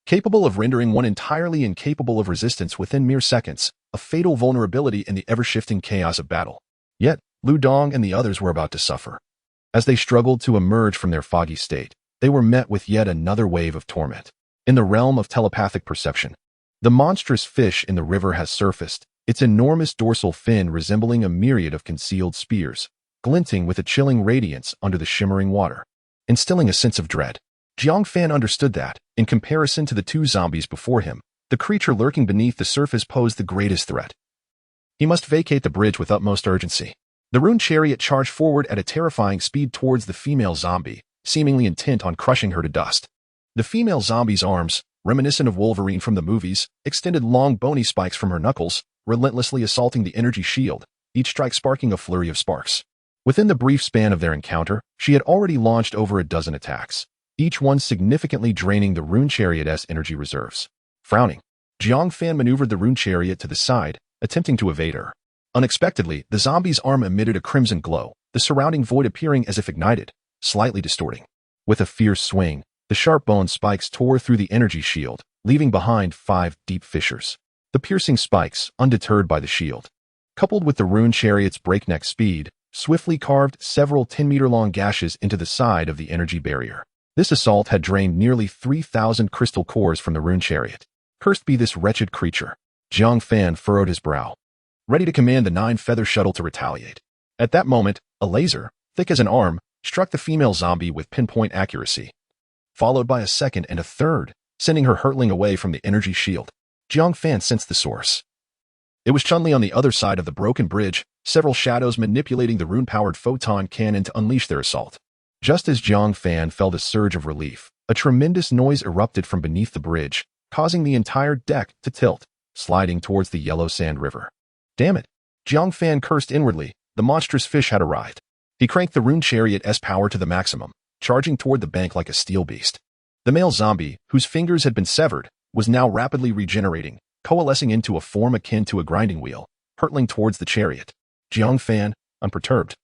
Capable of rendering one entirely incapable of resistance within mere seconds, a fatal vulnerability in the ever-shifting chaos of battle. Yet, Lu Dong and the others were about to suffer. As they struggled to emerge from their foggy state, they were met with yet another wave of torment. In the realm of telepathic perception, the monstrous fish in the river has surfaced, its enormous dorsal fin resembling a myriad of concealed spears, glinting with a chilling radiance under the shimmering water, instilling a sense of dread. Jiang Fan understood that, in comparison to the 2 zombies before him, the creature lurking beneath the surface posed the greatest threat. He must vacate the bridge with utmost urgency. The rune chariot charged forward at a terrifying speed towards the female zombie, seemingly intent on crushing her to dust. The female zombie's arms, reminiscent of Wolverine from the movies, extended long bony spikes from her knuckles, relentlessly assaulting the energy shield, each strike sparking a flurry of sparks. Within the brief span of their encounter, she had already launched over a dozen attacks, each one significantly draining the rune chariot's energy reserves. Frowning, Jiang Fan maneuvered the rune chariot to the side, attempting to evade her. Unexpectedly, the zombie's arm emitted a crimson glow, the surrounding void appearing as if ignited, slightly distorting. With a fierce swing, the sharp bone spikes tore through the energy shield, leaving behind 5 deep fissures. The piercing spikes, undeterred by the shield, coupled with the rune chariot's breakneck speed, swiftly carved several 10-meter-long gashes into the side of the energy barrier. This assault had drained nearly 3,000 crystal cores from the rune chariot. Cursed be this wretched creature. Jiang Fan furrowed his brow, ready to command the 9-feather shuttle to retaliate. At that moment, a laser, thick as an arm, struck the female zombie with pinpoint accuracy, followed by a second and a third, sending her hurtling away from the energy shield. Jiang Fan sensed the source. It was Chun-Li on the other side of the broken bridge, several shadows manipulating the rune-powered photon cannon to unleash their assault. Just as Jiang Fan felt a surge of relief, a tremendous noise erupted from beneath the bridge, causing the entire deck to tilt, sliding towards the yellow sand river. Damn it! Jiang Fan cursed inwardly. The monstrous fish had arrived. He cranked the rune chariot's power to the maximum, charging toward the bank like a steel beast. The male zombie, whose fingers had been severed, was now rapidly regenerating, coalescing into a form akin to a grinding wheel, hurtling towards the chariot. Jiang Fan, unperturbed,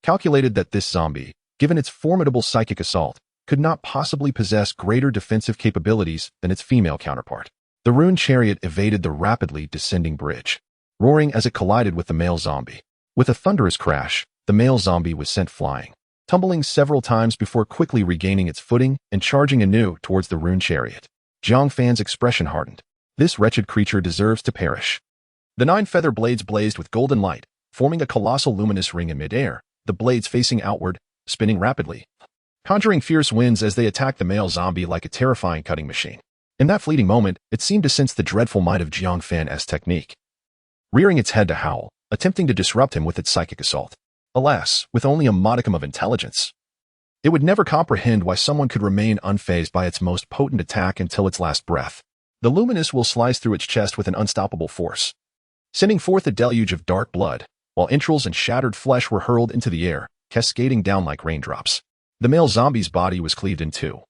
calculated that this zombie, given its formidable psychic assault, could not possibly possess greater defensive capabilities than its female counterpart. The rune chariot evaded the rapidly descending bridge, roaring as it collided with the male zombie. With a thunderous crash, the male zombie was sent flying, tumbling several times before quickly regaining its footing and charging anew towards the rune chariot. Jiang Fan's expression hardened. This wretched creature deserves to perish. The 9 feather blades blazed with golden light, forming a colossal luminous ring in midair, the blades facing outward, spinning rapidly, conjuring fierce winds as they attacked the male zombie like a terrifying cutting machine. In that fleeting moment, it seemed to sense the dreadful might of Jiang Fan's technique, rearing its head to howl, attempting to disrupt him with its psychic assault. Alas, with only a modicum of intelligence, it would never comprehend why someone could remain unfazed by its most potent attack until its last breath. The luminous will sliced through its chest with an unstoppable force, sending forth a deluge of dark blood, while entrails and shattered flesh were hurled into the air, cascading down like raindrops. The male zombie's body was cleaved in two,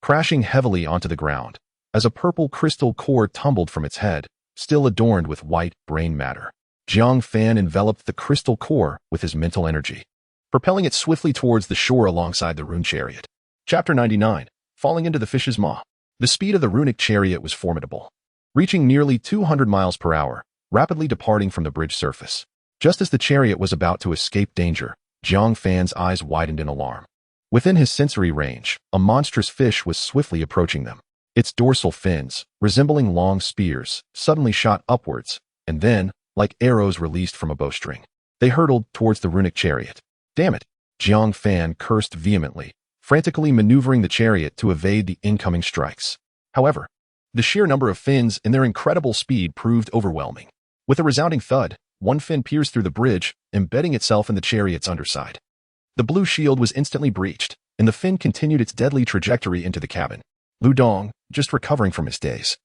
crashing heavily onto the ground, as a purple crystal core tumbled from its head, still adorned with white brain matter. Jiang Fan enveloped the crystal core with his mental energy, propelling it swiftly towards the shore alongside the rune chariot. Chapter 99. Falling into the fish's maw. The speed of the runic chariot was formidable, reaching nearly 200 miles per hour, rapidly departing from the bridge surface. Just as the chariot was about to escape danger, Jiang Fan's eyes widened in alarm. Within his sensory range, a monstrous fish was swiftly approaching them. Its dorsal fins, resembling long spears, suddenly shot upwards, and then, like arrows released from a bowstring, they hurtled towards the runic chariot. Damn it! Jiang Fan cursed vehemently, frantically maneuvering the chariot to evade the incoming strikes. However, the sheer number of fins and their incredible speed proved overwhelming. With a resounding thud, one fin pierced through the bridge, embedding itself in the chariot's underside. The blue shield was instantly breached, and the fin continued its deadly trajectory into the cabin. Lu Dong, just recovering from his daze,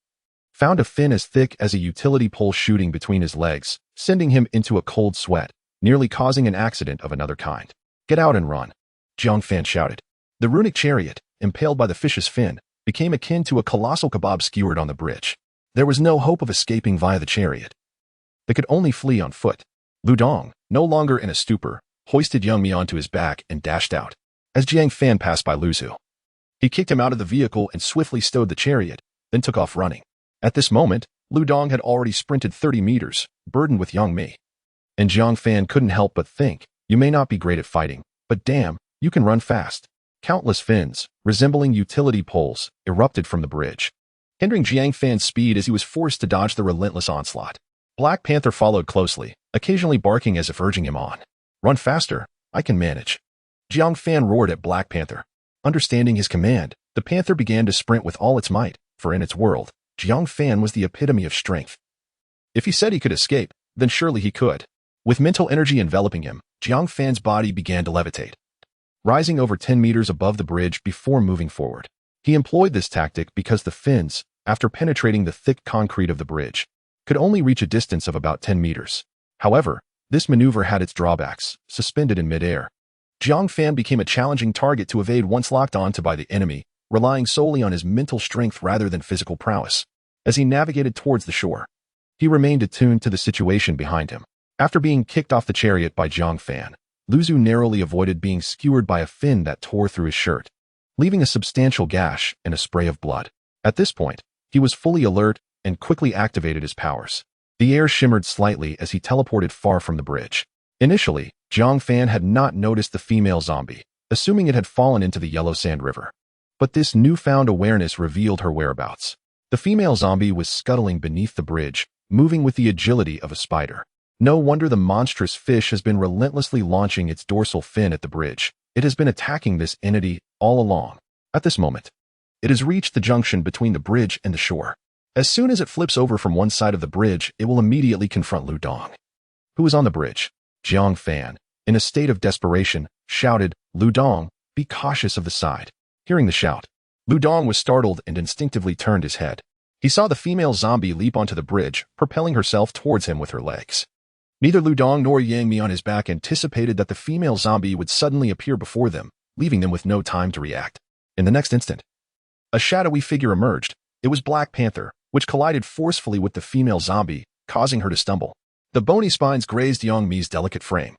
found a fin as thick as a utility pole shooting between his legs, sending him into a cold sweat, nearly causing an accident of another kind. Get out and run, Jiang Fan shouted. The runic chariot, impaled by the fish's fin, became akin to a colossal kebab skewered on the bridge. There was no hope of escaping via the chariot. They could only flee on foot. Lu Dong, no longer in a stupor, hoisted Young Mi onto his back and dashed out. As Jiang Fan passed by Lu Zhu, he kicked him out of the vehicle and swiftly stowed the chariot, then took off running. At this moment, Lu Dong had already sprinted 30 meters, burdened with Young Mi. And Jiang Fan couldn't help but think, you may not be great at fighting, but damn, you can run fast. Countless fins, resembling utility poles, erupted from the bridge, hindering Jiang Fan's speed as he was forced to dodge the relentless onslaught. Black Panther followed closely, occasionally barking as if urging him on. Run faster, I can manage. Jiang Fan roared at Black Panther. Understanding his command, the panther began to sprint with all its might, for in its world, Jiang Fan was the epitome of strength. If he said he could escape, then surely he could. With mental energy enveloping him, Jiang Fan's body began to levitate, rising over 10 meters above the bridge before moving forward. He employed this tactic because the fins, after penetrating the thick concrete of the bridge, could only reach a distance of about 10 meters. However, this maneuver had its drawbacks. Suspended in midair, Jiang Fan became a challenging target to evade once locked onto by the enemy, relying solely on his mental strength rather than physical prowess. As he navigated towards the shore, he remained attuned to the situation behind him. After being kicked off the chariot by Jiang Fan, Lu Zhu narrowly avoided being skewered by a fin that tore through his shirt, leaving a substantial gash and a spray of blood. At this point, he was fully alert and quickly activated his powers. The air shimmered slightly as he teleported far from the bridge. Initially, Jiang Fan had not noticed the female zombie, assuming it had fallen into the Yellow Sand River. But this newfound awareness revealed her whereabouts. The female zombie was scuttling beneath the bridge, moving with the agility of a spider. No wonder the monstrous fish has been relentlessly launching its dorsal fin at the bridge. It has been attacking this entity all along. At this moment, it has reached the junction between the bridge and the shore. As soon as it flips over from one side of the bridge, it will immediately confront Lu Dong, who is on the bridge. Jiang Fan, in a state of desperation, shouted, Lu Dong, be cautious of the side. Hearing the shout, Lu Dong was startled and instinctively turned his head. He saw the female zombie leap onto the bridge, propelling herself towards him with her legs. Neither Lu Dong nor Yang Mi on his back anticipated that the female zombie would suddenly appear before them, leaving them with no time to react. In the next instant, a shadowy figure emerged. It was Black Panther, which collided forcefully with the female zombie, causing her to stumble. The bony spines grazed Yang Mi's delicate frame,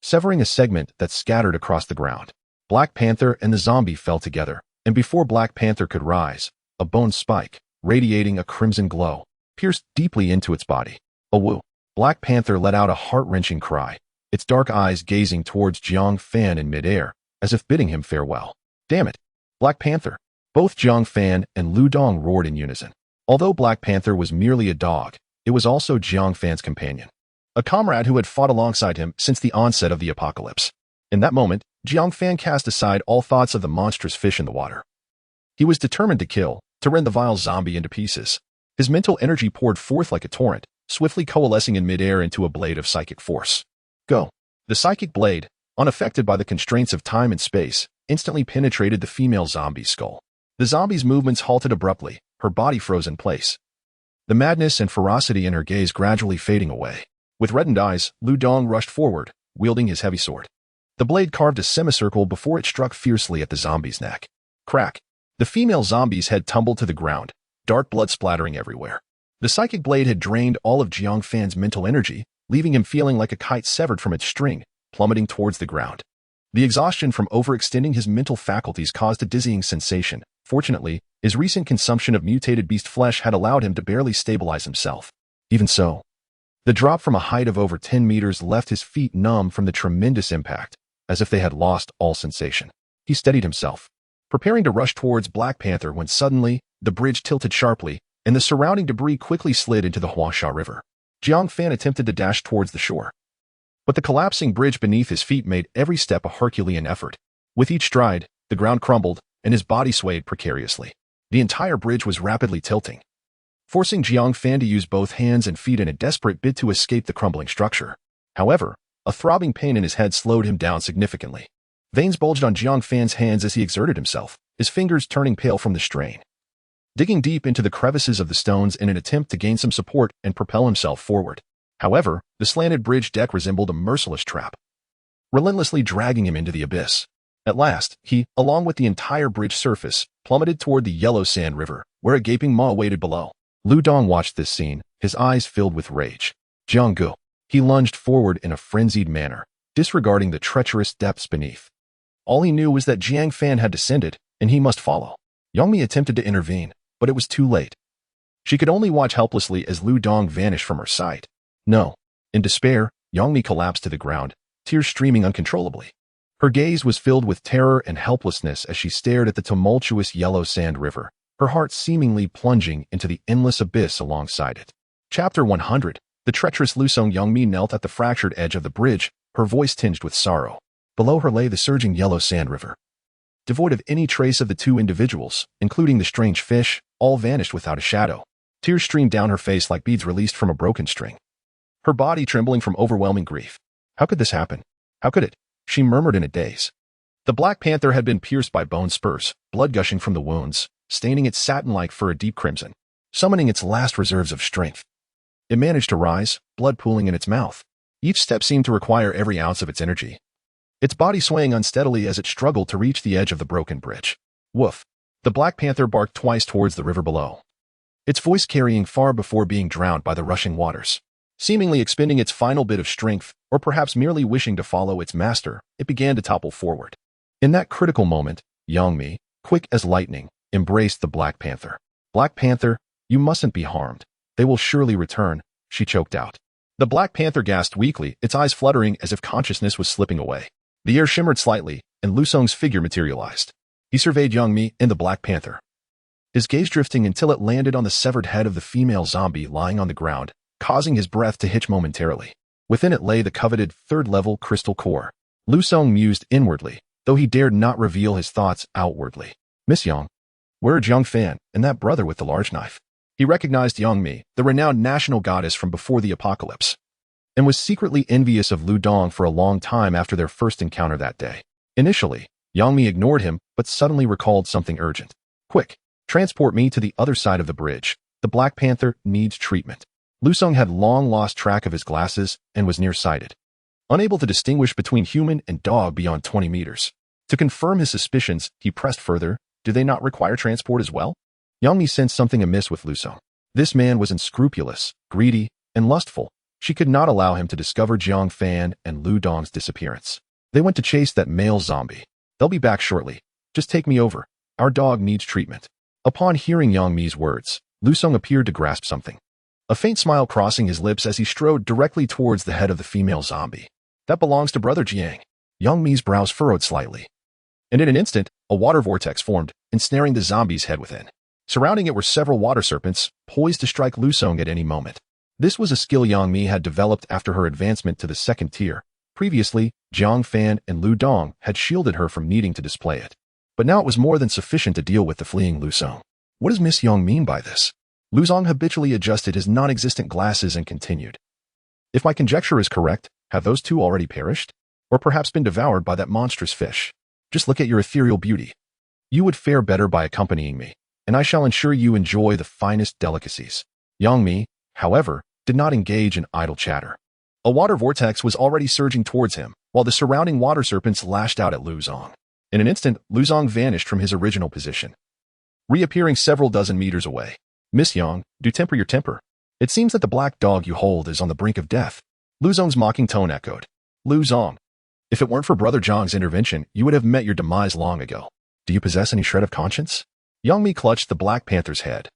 severing a segment that scattered across the ground. Black Panther and the zombie fell together, and before Black Panther could rise, a bone spike, radiating a crimson glow, pierced deeply into its body. A woo! Black Panther let out a heart-wrenching cry, its dark eyes gazing towards Jiang Fan in midair, as if bidding him farewell. Damn it! Black Panther! Both Jiang Fan and Lu Dong roared in unison. Although Black Panther was merely a dog, it was also Jiang Fan's companion, a comrade who had fought alongside him since the onset of the apocalypse. In that moment, Jiang Fan cast aside all thoughts of the monstrous fish in the water. He was determined to kill, to rend the vile zombie into pieces. His mental energy poured forth like a torrent, swiftly coalescing in midair into a blade of psychic force. Go! The psychic blade, unaffected by the constraints of time and space, instantly penetrated the female zombie's skull. The zombie's movements halted abruptly, her body froze in place. The madness and ferocity in her gaze gradually fading away. With reddened eyes, Lu Dong rushed forward, wielding his heavy sword. The blade carved a semicircle before it struck fiercely at the zombie's neck. Crack! The female zombie's head tumbled to the ground, dark blood splattering everywhere. The psychic blade had drained all of Jiang Fan's mental energy, leaving him feeling like a kite severed from its string, plummeting towards the ground. The exhaustion from overextending his mental faculties caused a dizzying sensation. Fortunately, his recent consumption of mutated beast flesh had allowed him to barely stabilize himself. Even so, the drop from a height of over 10 meters left his feet numb from the tremendous impact, as if they had lost all sensation. He steadied himself, preparing to rush towards Black Panther when suddenly, the bridge tilted sharply, and the surrounding debris quickly slid into the Huasha River. Jiang Fan attempted to dash towards the shore, but the collapsing bridge beneath his feet made every step a Herculean effort. With each stride, the ground crumbled, and his body swayed precariously. The entire bridge was rapidly tilting, forcing Jiang Fan to use both hands and feet in a desperate bid to escape the crumbling structure. However, a throbbing pain in his head slowed him down significantly. Veins bulged on Jiang Fan's hands as he exerted himself, his fingers turning pale from the strain. Digging deep into the crevices of the stones in an attempt to gain some support and propel himself forward. However, the slanted bridge deck resembled a merciless trap, relentlessly dragging him into the abyss. At last, he, along with the entire bridge surface, plummeted toward the yellow sand river, where a gaping maw waited below. Lu Dong watched this scene, his eyes filled with rage. Jiang Gu. He lunged forward in a frenzied manner, disregarding the treacherous depths beneath. All he knew was that Jiang Fan had descended, and he must follow. Yangmi attempted to intervene, but it was too late. She could only watch helplessly as Lu Dong vanished from her sight. No. In despair, Yangmi collapsed to the ground, tears streaming uncontrollably. Her gaze was filled with terror and helplessness as she stared at the tumultuous yellow sand river, her heart seemingly plunging into the endless abyss alongside it. Chapter 100. The treacherous Lusong. Yangmi knelt at the fractured edge of the bridge, her voice tinged with sorrow. Below her lay the surging yellow sand river. Devoid of any trace of the two individuals, including the strange fish, all vanished without a shadow. Tears streamed down her face like beads released from a broken string, her body trembling from overwhelming grief. How could this happen? How could it? She murmured in a daze. The Black Panther had been pierced by bone spurs, blood gushing from the wounds, staining its satin-like fur a deep crimson, summoning its last reserves of strength. It managed to rise, blood pooling in its mouth. Each step seemed to require every ounce of its energy, its body swaying unsteadily as it struggled to reach the edge of the broken bridge. Woof! The Black Panther barked twice towards the river below, its voice carrying far before being drowned by the rushing waters. Seemingly expending its final bit of strength, or perhaps merely wishing to follow its master, it began to topple forward. In that critical moment, Yangmi, quick as lightning, embraced the Black Panther. Black Panther, you mustn't be harmed. They will surely return, she choked out. The Black Panther gasped weakly, its eyes fluttering as if consciousness was slipping away. The air shimmered slightly, and Lusong's figure materialized. He surveyed Yangmi and the Black Panther, his gaze drifting until it landed on the severed head of the female zombie lying on the ground, causing his breath to hitch momentarily. Within it lay the coveted third-level crystal core. Lusong mused inwardly, though he dared not reveal his thoughts outwardly. Miss Yang, where are Jiang Fan and that brother with the large knife? He recognized Yangmi, the renowned national goddess from before the apocalypse, and was secretly envious of Lu Dong for a long time after their first encounter that day. Initially, Yangmi ignored him, but suddenly recalled something urgent. Quick, transport me to the other side of the bridge. The Black Panther needs treatment. Lusong had long lost track of his glasses and was nearsighted, unable to distinguish between human and dog beyond 20 meters. To confirm his suspicions, he pressed further. Do they not require transport as well? Yangmi sensed something amiss with Lusong. This man was unscrupulous, greedy, and lustful. She could not allow him to discover Jiang Fan and Lu Dong's disappearance. They went to chase that male zombie. They'll be back shortly. Just take me over. Our dog needs treatment. Upon hearing Yangmi's words, Lusong appeared to grasp something, a faint smile crossing his lips as he strode directly towards the head of the female zombie. That belongs to Brother Jiang. Yang Mi's brows furrowed slightly. And in an instant, a water vortex formed, ensnaring the zombie's head within. Surrounding it were several water serpents, poised to strike Lu Song at any moment. This was a skill Yang Mi had developed after her advancement to the second tier. Previously, Jiang Fan and Lu Dong had shielded her from needing to display it. But now it was more than sufficient to deal with the fleeing Lu Song. What does Miss Yang mean by this? Lu Song habitually adjusted his non-existent glasses and continued. If my conjecture is correct, have those two already perished? Or perhaps been devoured by that monstrous fish? Just look at your ethereal beauty. You would fare better by accompanying me, and I shall ensure you enjoy the finest delicacies. Yang Mi, however, did not engage in idle chatter. A water vortex was already surging towards him, while the surrounding water serpents lashed out at Lu Song. In an instant, Lu Song vanished from his original position, reappearing several dozen meters away. Miss Yang, do temper your temper. It seems that the black dog you hold is on the brink of death. Lu Song's mocking tone echoed. Lu Song, if it weren't for Brother Zhang's intervention, you would have met your demise long ago. Do you possess any shred of conscience? Yang Mi clutched the Black Panther's head,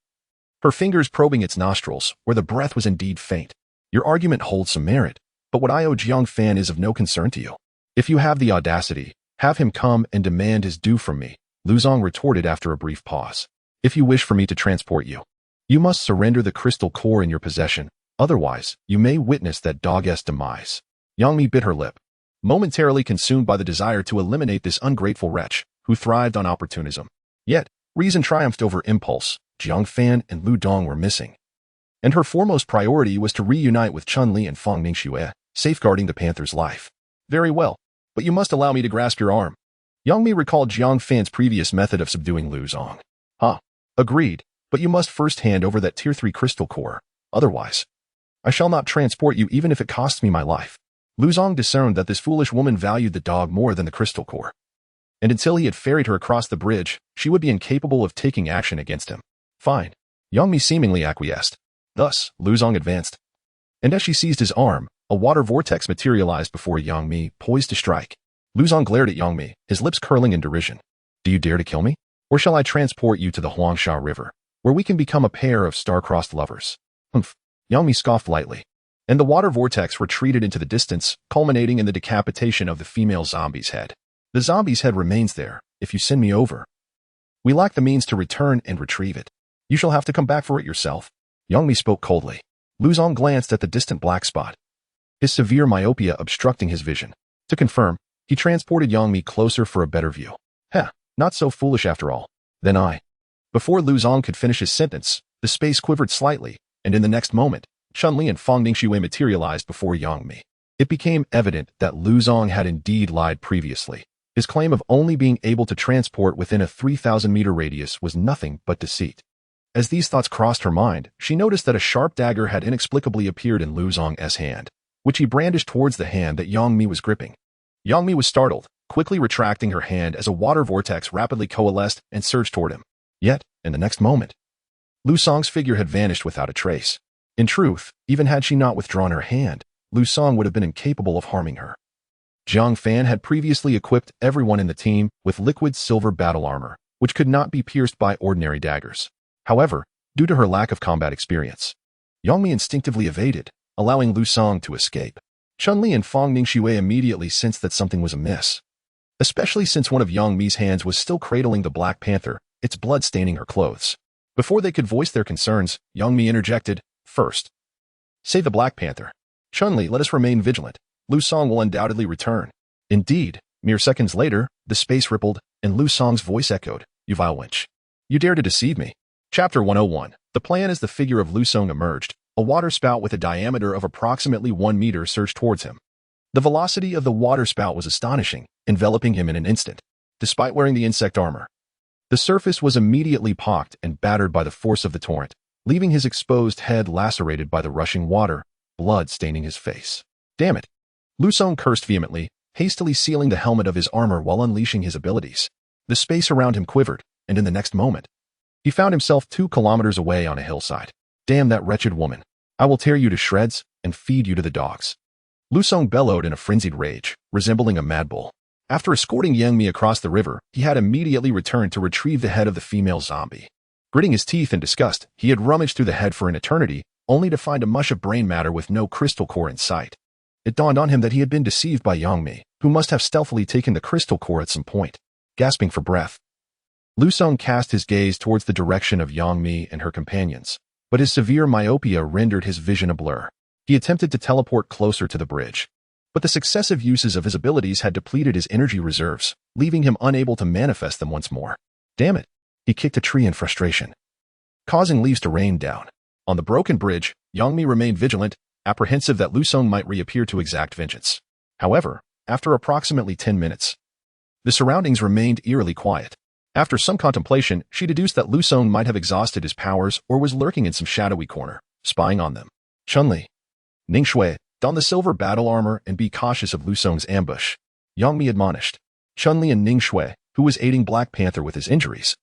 her fingers probing its nostrils, where the breath was indeed faint. Your argument holds some merit, but what I owe Jiang Fan is of no concern to you. If you have the audacity, have him come and demand his due from me, Lu Song retorted after a brief pause. If you wish for me to transport you, you must surrender the crystal core in your possession, otherwise, you may witness that dog's demise. Yang Mi bit her lip, momentarily consumed by the desire to eliminate this ungrateful wretch, who thrived on opportunism. Yet, reason triumphed over impulse. Jiang Fan and Lu Dong were missing, and her foremost priority was to reunite with Chun-Li and Fang Ningxue, safeguarding the panther's life. Very well, but you must allow me to grasp your arm. Yang Mi recalled Jiang Fan's previous method of subduing Lu Song. Agreed, but you must first hand over that Tier 3 crystal core, otherwise, I shall not transport you even if it costs me my life. Lu Song discerned that this foolish woman valued the dog more than the crystal core, and until he had ferried her across the bridge, she would be incapable of taking action against him. Fine. Yang Mi seemingly acquiesced. Thus, Lu Song advanced, and as she seized his arm, a water vortex materialized before Yang Mi, poised to strike. Lu Song glared at Yang Mi, his lips curling in derision. Do you dare to kill me? Or shall I transport you to the Huangsha River, where we can become a pair of star-crossed lovers? Humph. Yang Mi scoffed lightly, and the water vortex retreated into the distance, culminating in the decapitation of the female zombie's head. The zombie's head remains there, if you send me over. We lack the means to return and retrieve it. You shall have to come back for it yourself. Yang Mi spoke coldly. Lu Song glanced at the distant black spot, his severe myopia obstructing his vision. To confirm, he transported Yang Mi closer for a better view. Not so foolish after all. Then I. Before Lu Song could finish his sentence, the space quivered slightly, and in the next moment, Chun-Li and Fang Ningxue materialized before Yang Mi. It became evident that Lu Song had indeed lied previously. His claim of only being able to transport within a 3,000-meter radius was nothing but deceit. As these thoughts crossed her mind, she noticed that a sharp dagger had inexplicably appeared in Lu Song's hand, which he brandished towards the hand that Yang Mi was gripping. Yang Mi was startled, quickly retracting her hand as a water vortex rapidly coalesced and surged toward him. Yet, in the next moment, Lu Song's figure had vanished without a trace. In truth, even had she not withdrawn her hand, Lu Song would have been incapable of harming her. Jiang Fan had previously equipped everyone in the team with liquid silver battle armor, which could not be pierced by ordinary daggers. However, due to her lack of combat experience, Yang Mi instinctively evaded, allowing Lu Song to escape. Chun-Li and Fang Ningxue immediately sensed that something was amiss, especially since one of Yang Mi's hands was still cradling the Black Panther, its blood staining her clothes. Before they could voice their concerns, Yang Mi interjected, First, save the Black Panther. Chun-Li, let us remain vigilant. Lu Song will undoubtedly return. Indeed, mere seconds later, the space rippled, and Lu Song's voice echoed, You vile wench. You dare to deceive me. Chapter 101. The plan as the figure of Lu Song emerged, a water spout with a diameter of approximately 1 meter surged towards him. The velocity of the water spout was astonishing, enveloping him in an instant. Despite wearing the insect armor, the surface was immediately pocked and battered by the force of the torrent, leaving his exposed head lacerated by the rushing water, blood staining his face. Damn it! Lu Song cursed vehemently, hastily sealing the helmet of his armor while unleashing his abilities. The space around him quivered, and in the next moment, he found himself 2 kilometers away on a hillside. Damn that wretched woman. I will tear you to shreds and feed you to the dogs. Lu Song bellowed in a frenzied rage, resembling a mad bull. After escorting Yang Mi across the river, he had immediately returned to retrieve the head of the female zombie. Gritting his teeth in disgust, he had rummaged through the head for an eternity, only to find a mush of brain matter with no crystal core in sight. It dawned on him that he had been deceived by Yang Mi, who must have stealthily taken the crystal core at some point. Gasping for breath, Lu Song cast his gaze towards the direction of Yang Mi and her companions, but his severe myopia rendered his vision a blur. He attempted to teleport closer to the bridge, but the successive uses of his abilities had depleted his energy reserves, leaving him unable to manifest them once more. Damn it! He kicked a tree in frustration, causing leaves to rain down. On the broken bridge, Yang Mi remained vigilant, apprehensive that Lu Song might reappear to exact vengeance. However, after approximately 10 minutes, the surroundings remained eerily quiet. After some contemplation, she deduced that Lu Song might have exhausted his powers or was lurking in some shadowy corner, spying on them. Chun-Li, Ning Shui, don the silver battle armor and be cautious of Lu Song's ambush, Yang Mi admonished. Chun-Li and Ning Shui, who was aiding Black Panther with his injuries,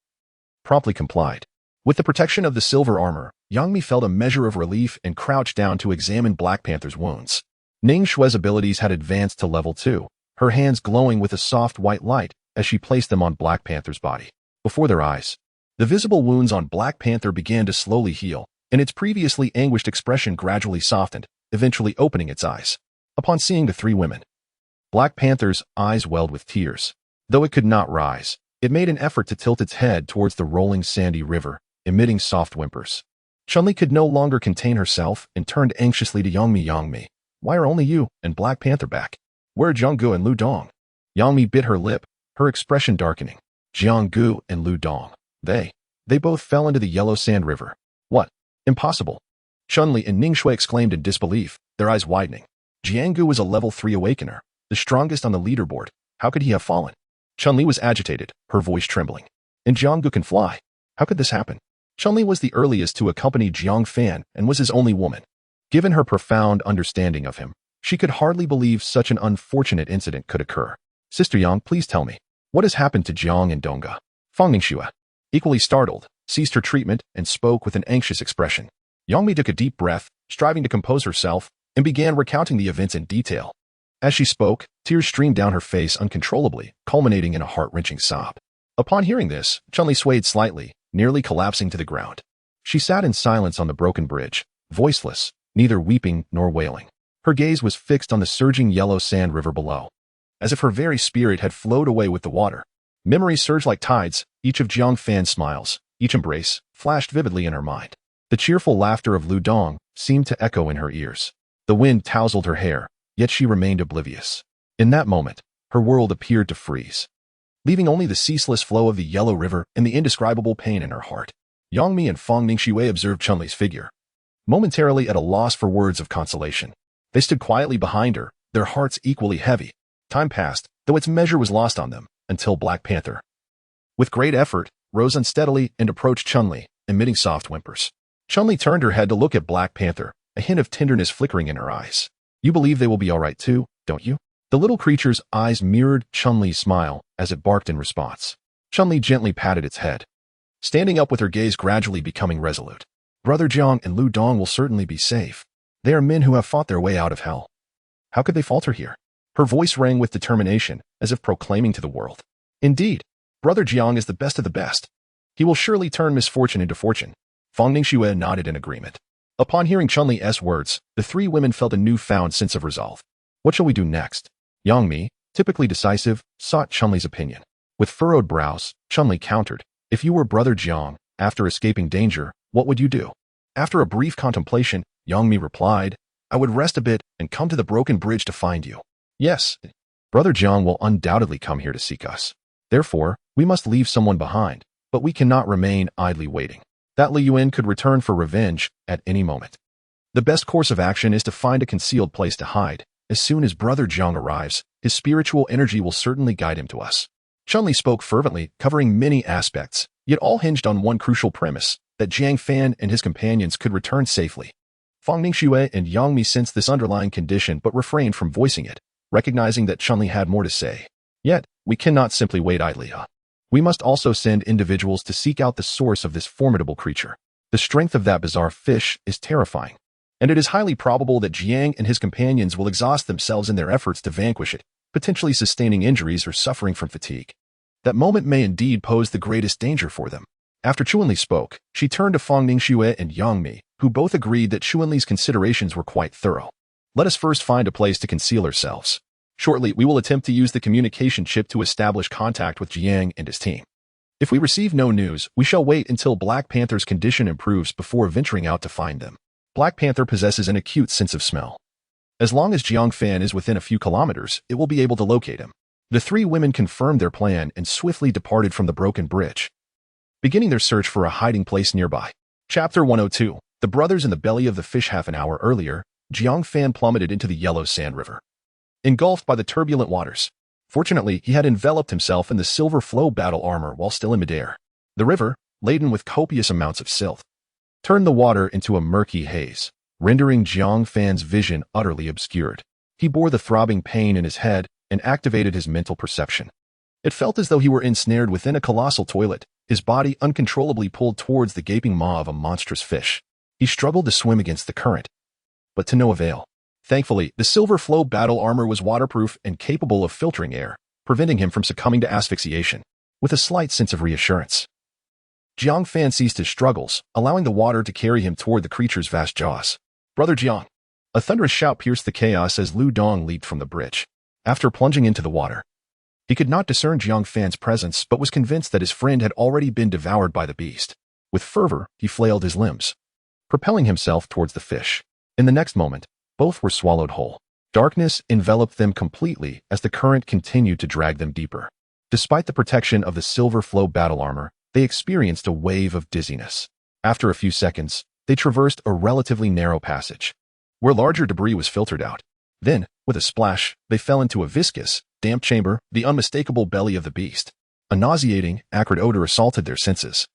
promptly complied. With the protection of the silver armor, Yang Mi felt a measure of relief and crouched down to examine Black Panther's wounds. Ning Shui's abilities had advanced to level 2, her hands glowing with a soft white light as she placed them on Black Panther's body. Before their eyes, the visible wounds on Black Panther began to slowly heal, and its previously anguished expression gradually softened, eventually opening its eyes. Upon seeing the three women, Black Panther's eyes welled with tears. Though it could not rise, it made an effort to tilt its head towards the rolling sandy river, emitting soft whimpers. Chun-Li could no longer contain herself and turned anxiously to Yang Mi. Yang Mi, why are only you and Black Panther back? Where are Jiang and Lu Dong? Yang Mi bit her lip, her expression darkening. Jiang and Lu Dong. They both fell into the yellow sand river. What? Impossible. Chun-Li and Ning Shui exclaimed in disbelief, their eyes widening. Jiang was a level 3 awakener, the strongest on the leaderboard. How could he have fallen? Chun-Li was agitated, her voice trembling. And Jiang can fly. How could this happen? Chun-Li was the earliest to accompany Jiang Fan and was his only woman. Given her profound understanding of him, she could hardly believe such an unfortunate incident could occur. Sister Yang, please tell me, what has happened to Jiang and Donga? Fang Ningxue, equally startled, ceased her treatment and spoke with an anxious expression. Yang Mi took a deep breath, striving to compose herself, and began recounting the events in detail. As she spoke, tears streamed down her face uncontrollably, culminating in a heart-wrenching sob. Upon hearing this, Chun-Li swayed slightly, nearly collapsing to the ground. She sat in silence on the broken bridge, voiceless, neither weeping nor wailing. Her gaze was fixed on the surging yellow sand river below, as if her very spirit had flowed away with the water. Memories surged like tides, each of Jiang Fan's smiles, each embrace, flashed vividly in her mind. The cheerful laughter of Lu Dong seemed to echo in her ears. The wind tousled her hair, yet she remained oblivious. In that moment, her world appeared to freeze, leaving only the ceaseless flow of the yellow river and the indescribable pain in her heart. Yang Mi and Fang Ningxue observed Chun-Li's figure, momentarily at a loss for words of consolation. They stood quietly behind her, their hearts equally heavy. Time passed, though its measure was lost on them, until Black Panther, with great effort, rose unsteadily and approached Chun-Li, emitting soft whimpers. Chun-Li turned her head to look at Black Panther, a hint of tenderness flickering in her eyes. You believe they will be all right too, don't you? The little creature's eyes mirrored Chun-Li's smile as it barked in response. Chun-Li gently patted its head, standing up with her gaze gradually becoming resolute. Brother Jiang and Lu Dong will certainly be safe. They are men who have fought their way out of hell. How could they falter here? Her voice rang with determination, as if proclaiming to the world. Indeed, Brother Jiang is the best of the best. He will surely turn misfortune into fortune. Fang Ningxue nodded in agreement. Upon hearing Chun-Li's words, the three women felt a newfound sense of resolve. What shall we do next? Yang Mi, typically decisive, sought Chun-Li's opinion. With furrowed brows, Chun-Li countered, if you were Brother Jiang, after escaping danger, what would you do? After a brief contemplation, Yang Mi replied, I would rest a bit and come to the broken bridge to find you. Yes, Brother Jiang will undoubtedly come here to seek us. Therefore, we must leave someone behind, but we cannot remain idly waiting. That Li Yuan could return for revenge at any moment. The best course of action is to find a concealed place to hide. As soon as Brother Jiang arrives, his spiritual energy will certainly guide him to us. Chun-Li spoke fervently, covering many aspects, yet all hinged on one crucial premise, that Jiang Fan and his companions could return safely. Fang Ningxue and Yang Mi sensed this underlying condition but refrained from voicing it, recognizing that Chun-Li had more to say. Yet, we cannot simply wait idly. We must also send individuals to seek out the source of this formidable creature. The strength of that bizarre fish is terrifying, and it is highly probable that Jiang and his companions will exhaust themselves in their efforts to vanquish it, potentially sustaining injuries or suffering from fatigue. That moment may indeed pose the greatest danger for them. After Chun-Li spoke, she turned to Fang Ningxue and Yang Mi, who both agreed that Chun-Li's considerations were quite thorough. Let us first find a place to conceal ourselves. Shortly, we will attempt to use the communication chip to establish contact with Jiang and his team. If we receive no news, we shall wait until Black Panther's condition improves before venturing out to find them. Black Panther possesses an acute sense of smell. As long as Jiang Fan is within a few kilometers, it will be able to locate him. The three women confirmed their plan and swiftly departed from the broken bridge, beginning their search for a hiding place nearby. Chapter 102. The brothers in the belly of the fish. Half an hour earlier, Jiang Fan plummeted into the yellow sand river, engulfed by the turbulent waters. Fortunately, he had enveloped himself in the silver flow battle armor while still in midair. The river, laden with copious amounts of silt, turned the water into a murky haze, rendering Jiang Fan's vision utterly obscured. He bore the throbbing pain in his head and activated his mental perception. It felt as though he were ensnared within a colossal toilet, his body uncontrollably pulled towards the gaping maw of a monstrous fish. He struggled to swim against the current, but to no avail. Thankfully, the silver flow battle armor was waterproof and capable of filtering air, preventing him from succumbing to asphyxiation. With a slight sense of reassurance, Jiang Fan ceased his struggles, allowing the water to carry him toward the creature's vast jaws. "Brother Jiang!" A thunderous shout pierced the chaos as Lu Dong leaped from the bridge. After plunging into the water, he could not discern Jiang Fan's presence but was convinced that his friend had already been devoured by the beast. With fervor, he flailed his limbs, propelling himself towards the fish. In the next moment, both were swallowed whole. Darkness enveloped them completely as the current continued to drag them deeper. Despite the protection of the silver flow battle armor, they experienced a wave of dizziness. After a few seconds, they traversed a relatively narrow passage, where larger debris was filtered out. Then, with a splash, they fell into a viscous, damp chamber, the unmistakable belly of the beast. A nauseating, acrid odor assaulted their senses,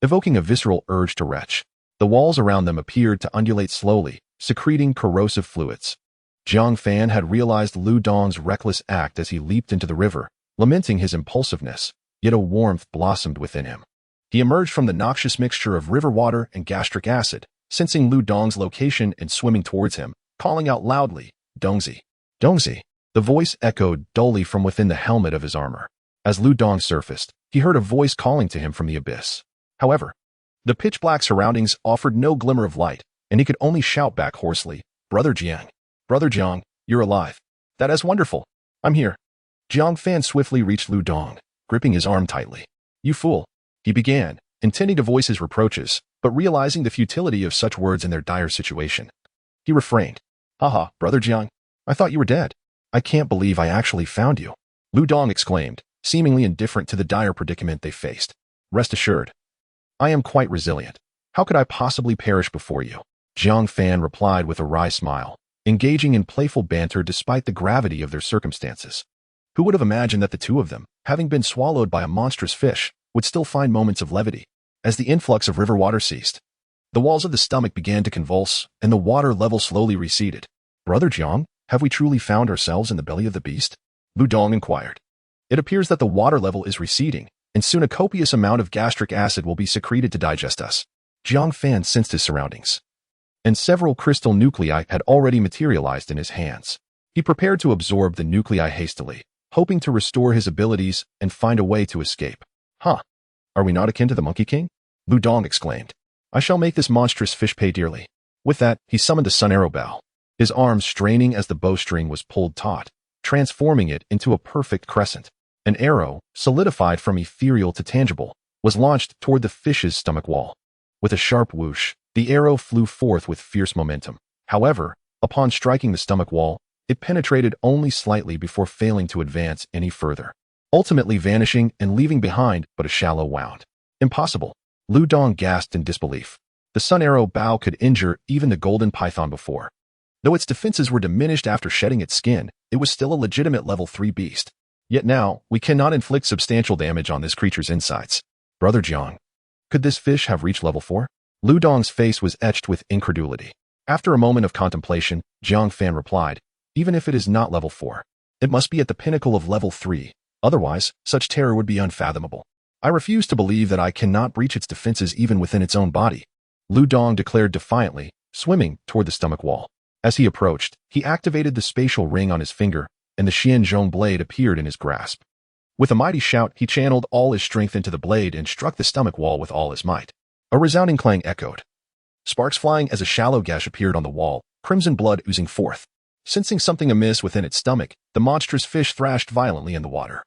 evoking a visceral urge to retch. The walls around them appeared to undulate slowly, secreting corrosive fluids. Jiang Fan had realized Lu Dong's reckless act as he leaped into the river, lamenting his impulsiveness, yet a warmth blossomed within him. He emerged from the noxious mixture of river water and gastric acid, sensing Lu Dong's location and swimming towards him, calling out loudly, "Dongzi! Dongzi!" The voice echoed dully from within the helmet of his armor. As Lu Dong surfaced, he heard a voice calling to him from the abyss. However, the pitch-black surroundings offered no glimmer of light, and he could only shout back hoarsely, "Brother Jiang! Brother Jiang, you're alive! That is wonderful! I'm here!" Jiang Fan swiftly reached Lu Dong, gripping his arm tightly. "You fool!" he began, intending to voice his reproaches, but realizing the futility of such words in their dire situation, he refrained. "Haha, Brother Jiang, I thought you were dead. I can't believe I actually found you," Lu Dong exclaimed, seemingly indifferent to the dire predicament they faced. "Rest assured, I am quite resilient. How could I possibly perish before you?" Jiang Fan replied with a wry smile, engaging in playful banter despite the gravity of their circumstances. Who would have imagined that the two of them, having been swallowed by a monstrous fish, would still find moments of levity? As the influx of river water ceased, the walls of the stomach began to convulse, and the water level slowly receded. "Brother Jiang, have we truly found ourselves in the belly of the beast?" Lu Dong inquired. "It appears that the water level is receding, and soon a copious amount of gastric acid will be secreted to digest us." Jiang Fan sensed his surroundings, and several crystal nuclei had already materialized in his hands. He prepared to absorb the nuclei hastily, hoping to restore his abilities and find a way to escape. "Huh? Are we not akin to the Monkey King?" Lu Dong exclaimed. "I shall make this monstrous fish pay dearly." With that, he summoned a sun arrow bow, his arms straining as the bowstring was pulled taut, transforming it into a perfect crescent. An arrow, solidified from ethereal to tangible, was launched toward the fish's stomach wall. With a sharp whoosh, the arrow flew forth with fierce momentum. However, upon striking the stomach wall, it penetrated only slightly before failing to advance any further, ultimately vanishing and leaving behind but a shallow wound. "Impossible!" Lu Dong gasped in disbelief. The sun arrow bow could injure even the golden python before. Though its defenses were diminished after shedding its skin, it was still a legitimate level 3 beast. Yet now, we cannot inflict substantial damage on this creature's insides. "Brother Jiang, could this fish have reached level 4? Lu Dong's face was etched with incredulity. After a moment of contemplation, Jiang Fan replied, "Even if it is not level 4, it must be at the pinnacle of level 3. Otherwise, such terror would be unfathomable. I refuse to believe that I cannot breach its defenses even within its own body," Lu Dong declared defiantly, swimming toward the stomach wall. As he approached, he activated the spatial ring on his finger, and the Xianzhong blade appeared in his grasp. With a mighty shout, he channeled all his strength into the blade and struck the stomach wall with all his might. A resounding clang echoed, sparks flying as a shallow gash appeared on the wall, crimson blood oozing forth. Sensing something amiss within its stomach, the monstrous fish thrashed violently in the water,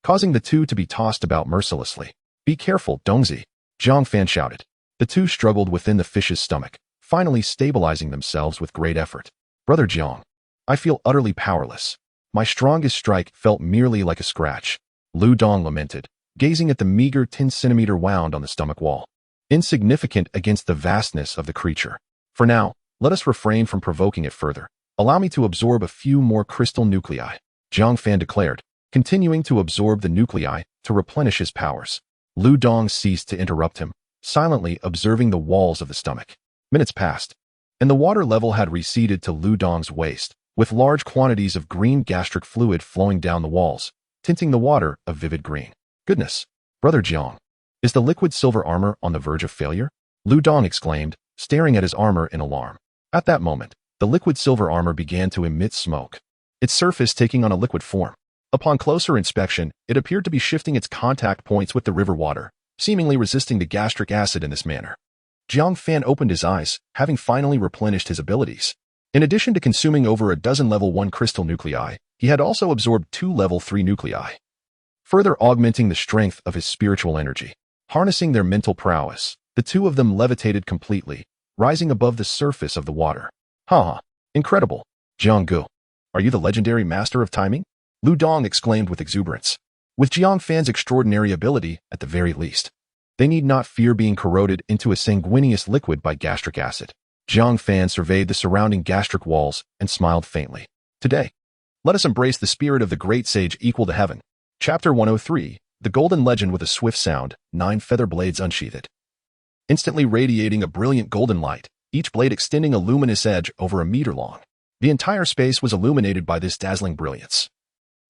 causing the two to be tossed about mercilessly. "Be careful, Dongzi," Jiang Fan shouted. The two struggled within the fish's stomach, finally stabilizing themselves with great effort. "Brother Jiang, I feel utterly powerless. My strongest strike felt merely like a scratch," Lu Dong lamented, gazing at the meager 10-centimeter wound on the stomach wall. Insignificant against the vastness of the creature. "For now, let us refrain from provoking it further. Allow me to absorb a few more crystal nuclei," Jiang Fan declared, continuing to absorb the nuclei to replenish his powers. Lu Dong ceased to interrupt him, silently observing the walls of the stomach. Minutes passed, and the water level had receded to Lu Dong's waist, with large quantities of green gastric fluid flowing down the walls, tinting the water a vivid green. "Goodness, Brother Jiang, is the liquid silver armor on the verge of failure?" Lu Dong exclaimed, staring at his armor in alarm. At that moment, the liquid silver armor began to emit smoke, its surface taking on a liquid form. Upon closer inspection, it appeared to be shifting its contact points with the river water, seemingly resisting the gastric acid in this manner. Jiang Fan opened his eyes, having finally replenished his abilities. In addition to consuming over a dozen level 1 crystal nuclei, he had also absorbed 2 level 3 nuclei, further augmenting the strength of his spiritual energy. Harnessing their mental prowess, the two of them levitated completely, rising above the surface of the water. "Ha! Incredible! Jiang Gu, are you the legendary master of timing?" Lu Dong exclaimed with exuberance. With Jiang Fan's extraordinary ability, at the very least, they need not fear being corroded into a sanguineous liquid by gastric acid. Jiang Fan surveyed the surrounding gastric walls and smiled faintly. "Today, let us embrace the spirit of the great sage equal to heaven." Chapter 103, The Golden Legend. With a swift sound, 9 feather blades unsheathed, instantly radiating a brilliant golden light, each blade extending a luminous edge over a meter long. The entire space was illuminated by this dazzling brilliance,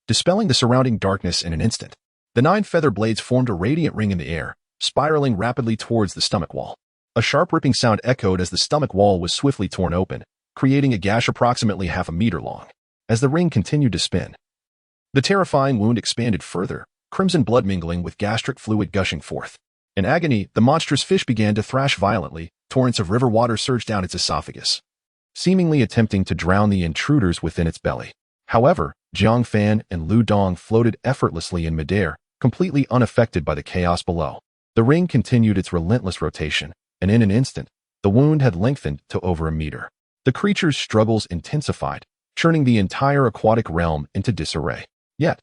dispelling the surrounding darkness in an instant. The 9 feather blades formed a radiant ring in the air, spiraling rapidly towards the stomach wall. A sharp ripping sound echoed as the stomach wall was swiftly torn open, creating a gash approximately half a meter long. As the ring continued to spin, the terrifying wound expanded further, crimson blood mingling with gastric fluid gushing forth. In agony, the monstrous fish began to thrash violently. Torrents of river water surged down its esophagus, seemingly attempting to drown the intruders within its belly. However, Jiang Fan and Lu Dong floated effortlessly in midair, completely unaffected by the chaos below. The ring continued its relentless rotation, and in an instant, the wound had lengthened to over a meter. The creature's struggles intensified, churning the entire aquatic realm into disarray. Yet,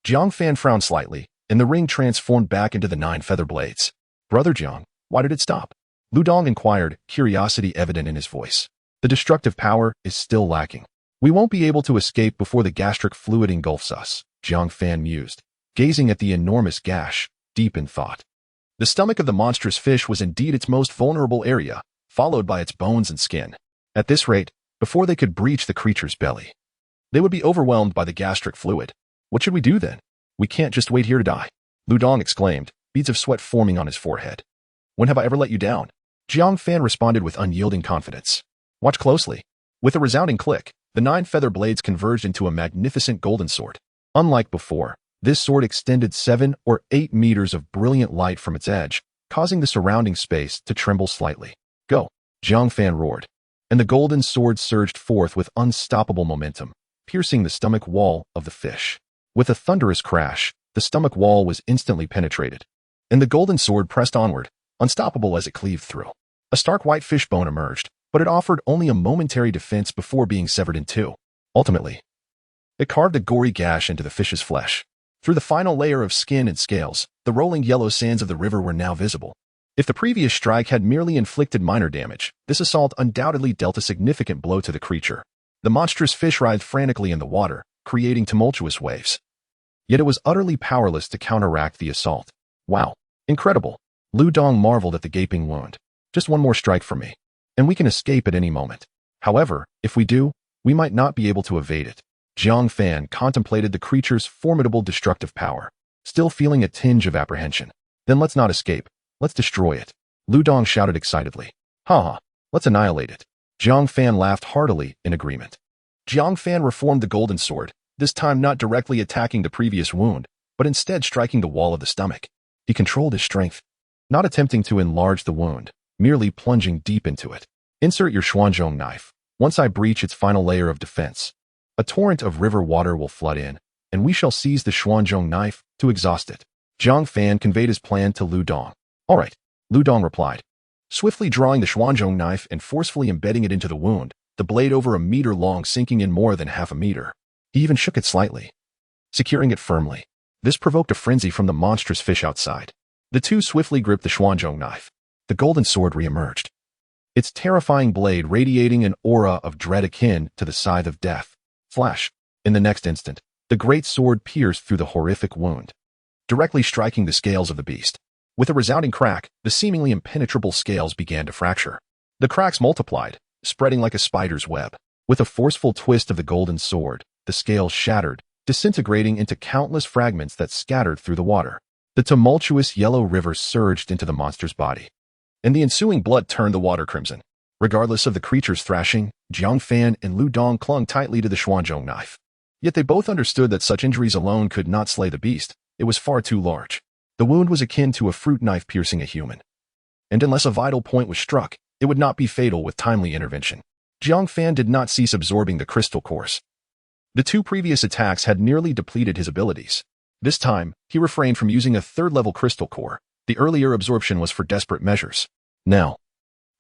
Jiang Fan frowned slightly, and the ring transformed back into the 9 feather blades. "Brother Jiang, why did it stop?" Lu Dong inquired, curiosity evident in his voice. "The destructive power is still lacking. We won't be able to escape before the gastric fluid engulfs us," Jiang Fan mused, gazing at the enormous gash, deep in thought. The stomach of the monstrous fish was indeed its most vulnerable area, followed by its bones and skin. At this rate, before they could breach the creature's belly, they would be overwhelmed by the gastric fluid. "What should we do then? We can't just wait here to die," Lu Dong exclaimed, beads of sweat forming on his forehead. "When have I ever let you down?" Jiang Fan responded with unyielding confidence. "Watch closely." With a resounding click, the 9 feather blades converged into a magnificent golden sword. Unlike before, this sword extended 7 or 8 meters of brilliant light from its edge, causing the surrounding space to tremble slightly. "Go!" Jiang Fan roared, and the golden sword surged forth with unstoppable momentum, piercing the stomach wall of the fish. With a thunderous crash, the stomach wall was instantly penetrated, and the golden sword pressed onward, unstoppable as it cleaved through. A stark white fish bone emerged, but it offered only a momentary defense before being severed in two. Ultimately, it carved a gory gash into the fish's flesh. Through the final layer of skin and scales, the rolling yellow sands of the river were now visible. If the previous strike had merely inflicted minor damage, this assault undoubtedly dealt a significant blow to the creature. The monstrous fish writhed frantically in the water, creating tumultuous waves. Yet it was utterly powerless to counteract the assault. "Wow, incredible." Lu Dong marveled at the gaping wound. "Just one more strike from me, and we can escape at any moment. However, if we do, we might not be able to evade it." Jiang Fan contemplated the creature's formidable destructive power, still feeling a tinge of apprehension. "Then let's not escape. Let's destroy it," Lu Dong shouted excitedly. "Ha! Let's annihilate it." Jiang Fan laughed heartily in agreement. Jiang Fan reformed the golden sword, this time not directly attacking the previous wound, but instead striking the wall of the stomach. He controlled his strength, not attempting to enlarge the wound, merely plunging deep into it. "Insert your Xuanzhong knife. Once I breach its final layer of defense, A torrent of river water will flood in, and we shall seize the Xuanzhong knife to exhaust it. Jiang Fan conveyed his plan to Lu Dong. All right, Lu Dong replied, swiftly drawing the Xuanzhong knife and forcefully embedding it into the wound, the blade over a meter long sinking in more than half a meter. He even shook it slightly, securing it firmly. This provoked a frenzy from the monstrous fish outside. The two swiftly gripped the Xuanzhong knife. The golden sword reemerged, its terrifying blade radiating an aura of dread akin to the scythe of death. Flash! In the next instant, the great sword pierced through the horrific wound, directly striking the scales of the beast. With a resounding crack, the seemingly impenetrable scales began to fracture. The cracks multiplied, spreading like a spider's web. With a forceful twist of the golden sword, the scales shattered, disintegrating into countless fragments that scattered through the water. The tumultuous yellow river surged into the monster's body, and the ensuing blood turned the water crimson. Regardless of the creature's thrashing, Jiang Fan and Lu Dong clung tightly to the Xuanzhong knife. Yet they both understood that such injuries alone could not slay the beast. It was far too large. The wound was akin to a fruit knife piercing a human, and unless a vital point was struck, it would not be fatal with timely intervention. Jiang Fan did not cease absorbing the crystal cores. The two previous attacks had nearly depleted his abilities. This time, he refrained from using a third-level crystal core. The earlier absorption was for desperate measures. Now,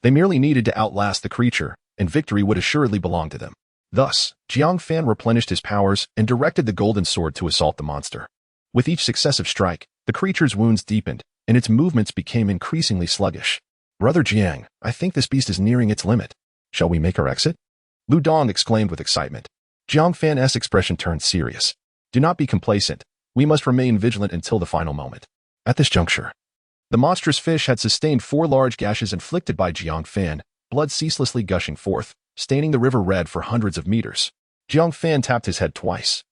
they merely needed to outlast the creature, and victory would assuredly belong to them. Thus, Jiang Fan replenished his powers and directed the golden sword to assault the monster. With each successive strike, the creature's wounds deepened, and its movements became increasingly sluggish. Brother Jiang, I think this beast is nearing its limit. Shall we make our exit? Lu Dong exclaimed with excitement. Jiang Fan's expression turned serious. Do not be complacent. We must remain vigilant until the final moment. At this juncture, the monstrous fish had sustained 4 large gashes inflicted by Jiang Fan, blood ceaselessly gushing forth, staining the river red for hundreds of meters. Jiang Fan tapped his head twice.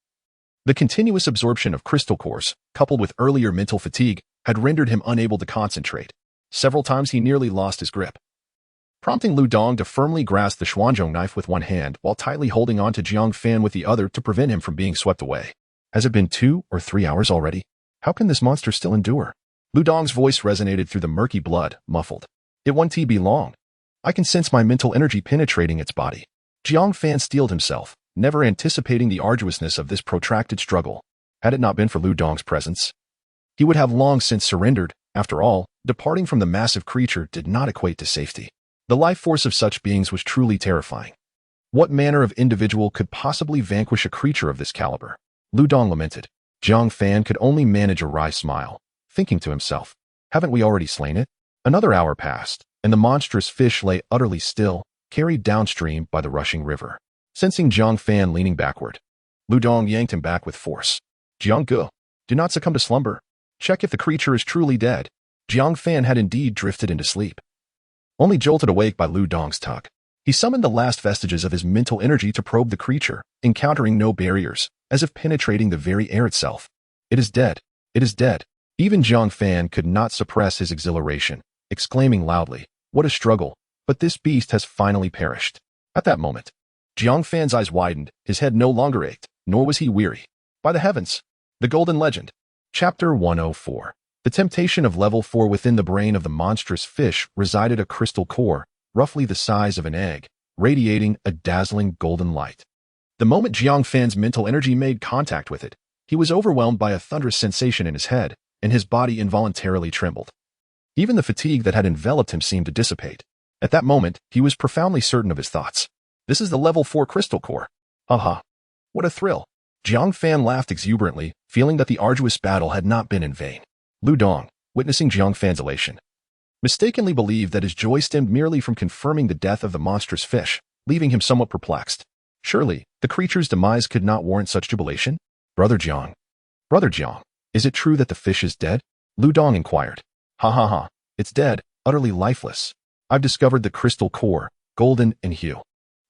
The continuous absorption of crystal cores, coupled with earlier mental fatigue, had rendered him unable to concentrate. Several times he nearly lost his grip, prompting Lu Dong to firmly grasp the Xuanzhong knife with one hand while tightly holding on to Jiang Fan with the other to prevent him from being swept away. Has it been 2 or 3 hours already? How can this monster still endure? Lu Dong's voice resonated through the murky blood, muffled. It won't be long. I can sense my mental energy penetrating its body. Jiang Fan steeled himself, never anticipating the arduousness of this protracted struggle. Had it not been for Lu Dong's presence, he would have long since surrendered. After all, departing from the massive creature did not equate to safety. The life force of such beings was truly terrifying. What manner of individual could possibly vanquish a creature of this caliber? Lu Dong lamented. Jiang Fan could only manage a wry smile, thinking to himself, haven't we already slain it? Another hour passed, and the monstrous fish lay utterly still, carried downstream by the rushing river. Sensing Jiang Fan leaning backward, Lu Dong yanked him back with force. Jiang Ge, do not succumb to slumber. Check if the creature is truly dead. Jiang Fan had indeed drifted into sleep, only jolted awake by Lu Dong's tug. He summoned the last vestiges of his mental energy to probe the creature, encountering no barriers, as if penetrating the very air itself. It is dead. It is dead. Even Jiang Fan could not suppress his exhilaration, exclaiming loudly, what a struggle, but this beast has finally perished. At that moment, Jiang Fan's eyes widened, his head no longer ached, nor was he weary. By the heavens! The Golden Legend. Chapter 104. The temptation of level 4. Within the brain of the monstrous fish resided a crystal core, roughly the size of an egg, radiating a dazzling golden light. The moment Jiang Fan's mental energy made contact with it, he was overwhelmed by a thunderous sensation in his head, and his body involuntarily trembled. Even the fatigue that had enveloped him seemed to dissipate. At that moment, he was profoundly certain of his thoughts. This is the level 4 crystal core. Haha. What a thrill. Jiang Fan laughed exuberantly, feeling that the arduous battle had not been in vain. Lu Dong, witnessing Jiang Fan's elation, mistakenly believed that his joy stemmed merely from confirming the death of the monstrous fish, leaving him somewhat perplexed. Surely, the creature's demise could not warrant such jubilation? Brother Jiang, is it true that the fish is dead? Lu Dong inquired. Ha ha ha, it's dead, utterly lifeless. I've discovered the crystal core, golden in hue.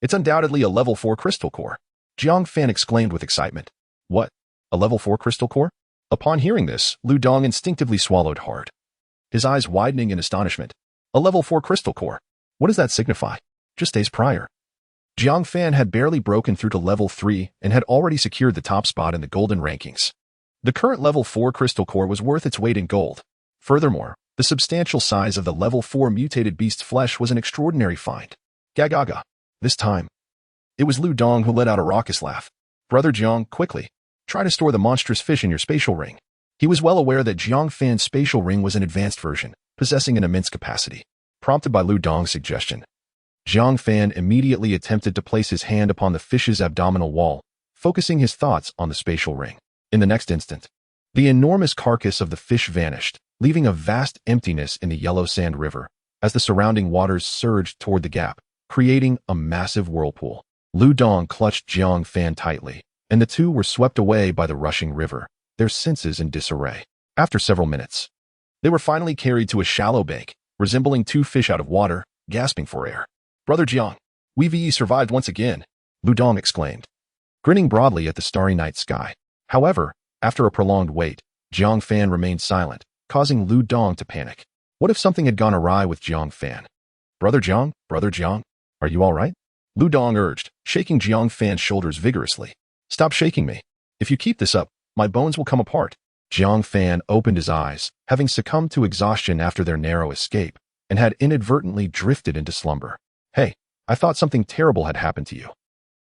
It's undoubtedly a level 4 crystal core. Jiang Fan exclaimed with excitement. What? A level 4 crystal core? Upon hearing this, Lu Dong instinctively swallowed hard, his eyes widening in astonishment. A level 4 crystal core? What does that signify? Just days prior, Jiang Fan had barely broken through to level 3 and had already secured the top spot in the golden rankings. The current level 4 crystal core was worth its weight in gold. Furthermore, the substantial size of the level 4 mutated beast's flesh was an extraordinary find. Gagaga. This time, it was Lu Dong who let out a raucous laugh. Brother Jiang, quickly, try to store the monstrous fish in your spatial ring. He was well aware that Jiang Fan's spatial ring was an advanced version, possessing an immense capacity. Prompted by Lu Dong's suggestion, Jiang Fan immediately attempted to place his hand upon the fish's abdominal wall, focusing his thoughts on the spatial ring. In the next instant, the enormous carcass of the fish vanished, leaving a vast emptiness in the yellow sand river, as the surrounding waters surged toward the gap, creating a massive whirlpool. Lu Dong clutched Jiang Fan tightly, and the two were swept away by the rushing river, their senses in disarray. After several minutes, they were finally carried to a shallow bank, resembling two fish out of water, gasping for air. Brother Jiang, we survived once again, Lu Dong exclaimed, grinning broadly at the starry night sky. However, after a prolonged wait, Jiang Fan remained silent, causing Lu Dong to panic. What if something had gone awry with Jiang Fan? Brother Jiang, are you all right? Lu Dong urged, shaking Jiang Fan's shoulders vigorously. Stop shaking me. If you keep this up, my bones will come apart. Jiang Fan opened his eyes, having succumbed to exhaustion after their narrow escape, and had inadvertently drifted into slumber. Hey, I thought something terrible had happened to you.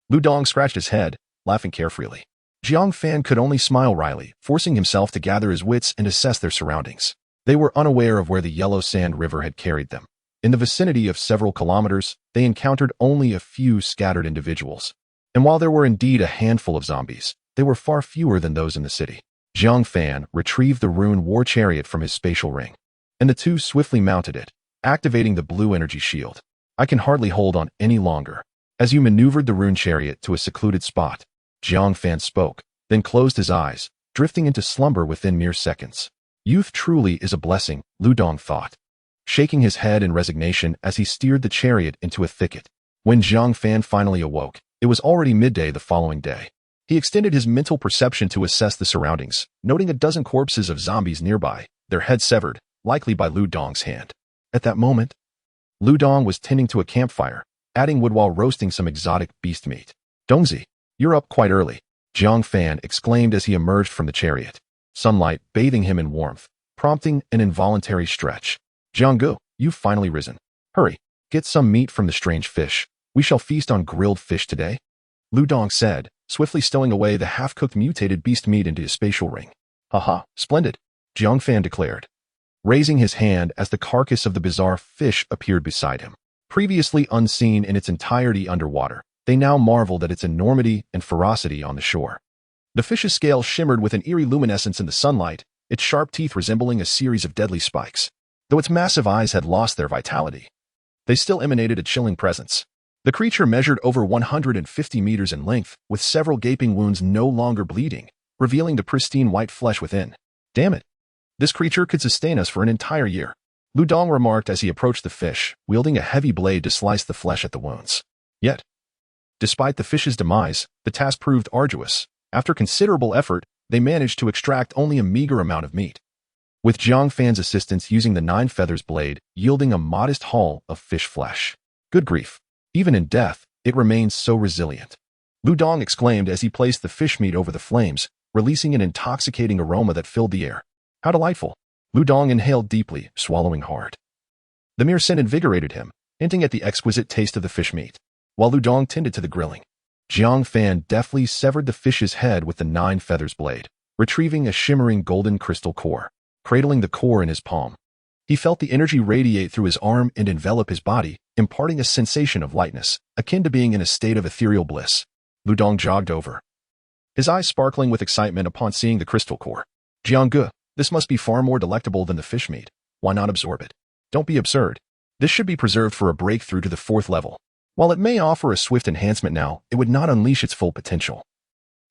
Lu Dong scratched his head, laughing carefreely. Jiang Fan could only smile wryly, forcing himself to gather his wits and assess their surroundings. They were unaware of where the yellow sand river had carried them. In the vicinity of several kilometers, they encountered only a few scattered individuals. And while there were indeed a handful of zombies, they were far fewer than those in the city. Jiang Fan retrieved the rune war chariot from his spatial ring, and the two swiftly mounted it, activating the blue energy shield. I can hardly hold on any longer. As you maneuvered the rune chariot to a secluded spot, Jiang Fan spoke, then closed his eyes, drifting into slumber within mere seconds. Youth truly is a blessing, Lu Dong thought, shaking his head in resignation as he steered the chariot into a thicket. When Jiang Fan finally awoke, it was already midday the following day. He extended his mental perception to assess the surroundings, noting a dozen corpses of zombies nearby, their heads severed, likely by Lu Dong's hand. At that moment, Lu Dong was tending to a campfire, adding wood while roasting some exotic beast meat. Dongzi, you're up quite early, Jiang Fan exclaimed as he emerged from the chariot, sunlight bathing him in warmth, prompting an involuntary stretch. Jianggu, you've finally risen. Hurry, get some meat from the strange fish. We shall feast on grilled fish today, Lu Dong said, swiftly stowing away the half-cooked mutated beast meat into his spatial ring. Haha, splendid, Jiang Fan declared, raising his hand as the carcass of the bizarre fish appeared beside him. Previously unseen in its entirety underwater, they now marveled at its enormity and ferocity on the shore. The fish's scales shimmered with an eerie luminescence in the sunlight, its sharp teeth resembling a series of deadly spikes. Though its massive eyes had lost their vitality, they still emanated a chilling presence. The creature measured over 150 meters in length, with several gaping wounds no longer bleeding, revealing the pristine white flesh within. Damn it. This creature could sustain us for an entire year, Lu Dong remarked as he approached the fish, wielding a heavy blade to slice the flesh at the wounds. Yet, despite the fish's demise, the task proved arduous. After considerable effort, they managed to extract only a meager amount of meat, with Jiang Fan's assistance using the 9 feathers blade, yielding a modest haul of fish flesh. Good grief. Even in death, it remains so resilient, Lu Dong exclaimed as he placed the fish meat over the flames, releasing an intoxicating aroma that filled the air. How delightful. Lu Dong inhaled deeply, swallowing hard. The mere scent invigorated him, hinting at the exquisite taste of the fish meat. While Lu Dong tended to the grilling, Jiang Fan deftly severed the fish's head with the 9 feathers blade, retrieving a shimmering golden crystal core. Cradling the core in his palm, he felt the energy radiate through his arm and envelop his body, imparting a sensation of lightness, akin to being in a state of ethereal bliss. Lu Dong jogged over, his eyes sparkling with excitement upon seeing the crystal core. Jianggu, this must be far more delectable than the fish meat. Why not absorb it? Don't be absurd. This should be preserved for a breakthrough to the 4th level. While it may offer a swift enhancement now, it would not unleash its full potential.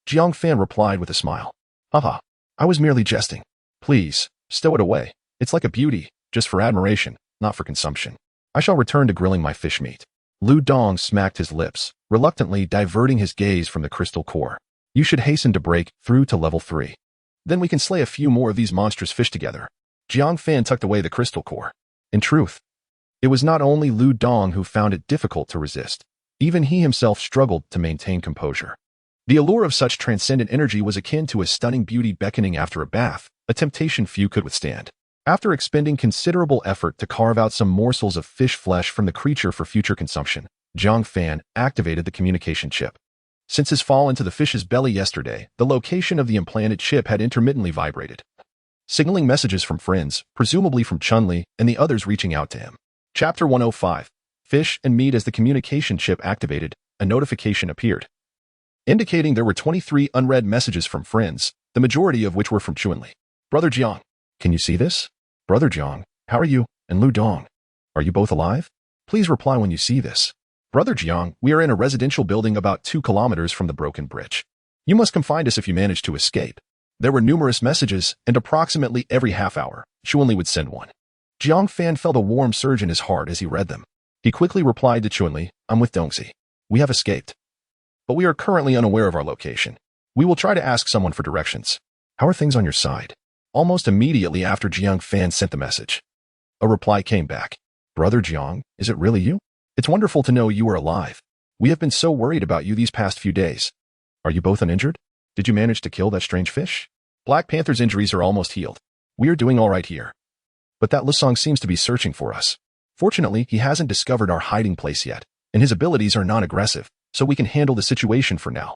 Jiang Fan replied with a smile. Haha, I was merely jesting. Please, stow it away. It's like a beauty, just for admiration, not for consumption. I shall return to grilling my fish meat. Lu Dong smacked his lips, reluctantly diverting his gaze from the crystal core. You should hasten to break through to level 3. Then we can slay a few more of these monstrous fish together. Jiang Fan tucked away the crystal core. In truth, it was not only Lu Dong who found it difficult to resist. Even he himself struggled to maintain composure. The allure of such transcendent energy was akin to a stunning beauty beckoning after a bath, a temptation few could withstand. After expending considerable effort to carve out some morsels of fish flesh from the creature for future consumption, Jiang Fan activated the communication chip. Since his fall into the fish's belly yesterday, the location of the implanted chip had intermittently vibrated, signaling messages from friends, presumably from Chun-Li, and the others reaching out to him. Chapter 105. Fish and meat. As the communication chip activated, a notification appeared, indicating there were 23 unread messages from friends, the majority of which were from Chun-Li. Brother Jiang, can you see this? Brother Jiang, how are you? And Lu Dong, are you both alive? Please reply when you see this. Brother Jiang, we are in a residential building about 2 kilometers from the broken bridge. You must come find us if you manage to escape. There were numerous messages, and approximately every half hour, Chun-Li would send one. Jiang Fan felt a warm surge in his heart as he read them. He quickly replied to Chun-Li, I'm with Dongzi. We have escaped, but we are currently unaware of our location. We will try to ask someone for directions. How are things on your side? Almost immediately after Jiang Fan sent the message, a reply came back. Brother Jiang, is it really you? It's wonderful to know you are alive. We have been so worried about you these past few days. Are you both uninjured? Did you manage to kill that strange fish? Black Panther's injuries are almost healed. We are doing all right here. But that Lusong seems to be searching for us. Fortunately, he hasn't discovered our hiding place yet, and his abilities are non-aggressive, so we can handle the situation for now.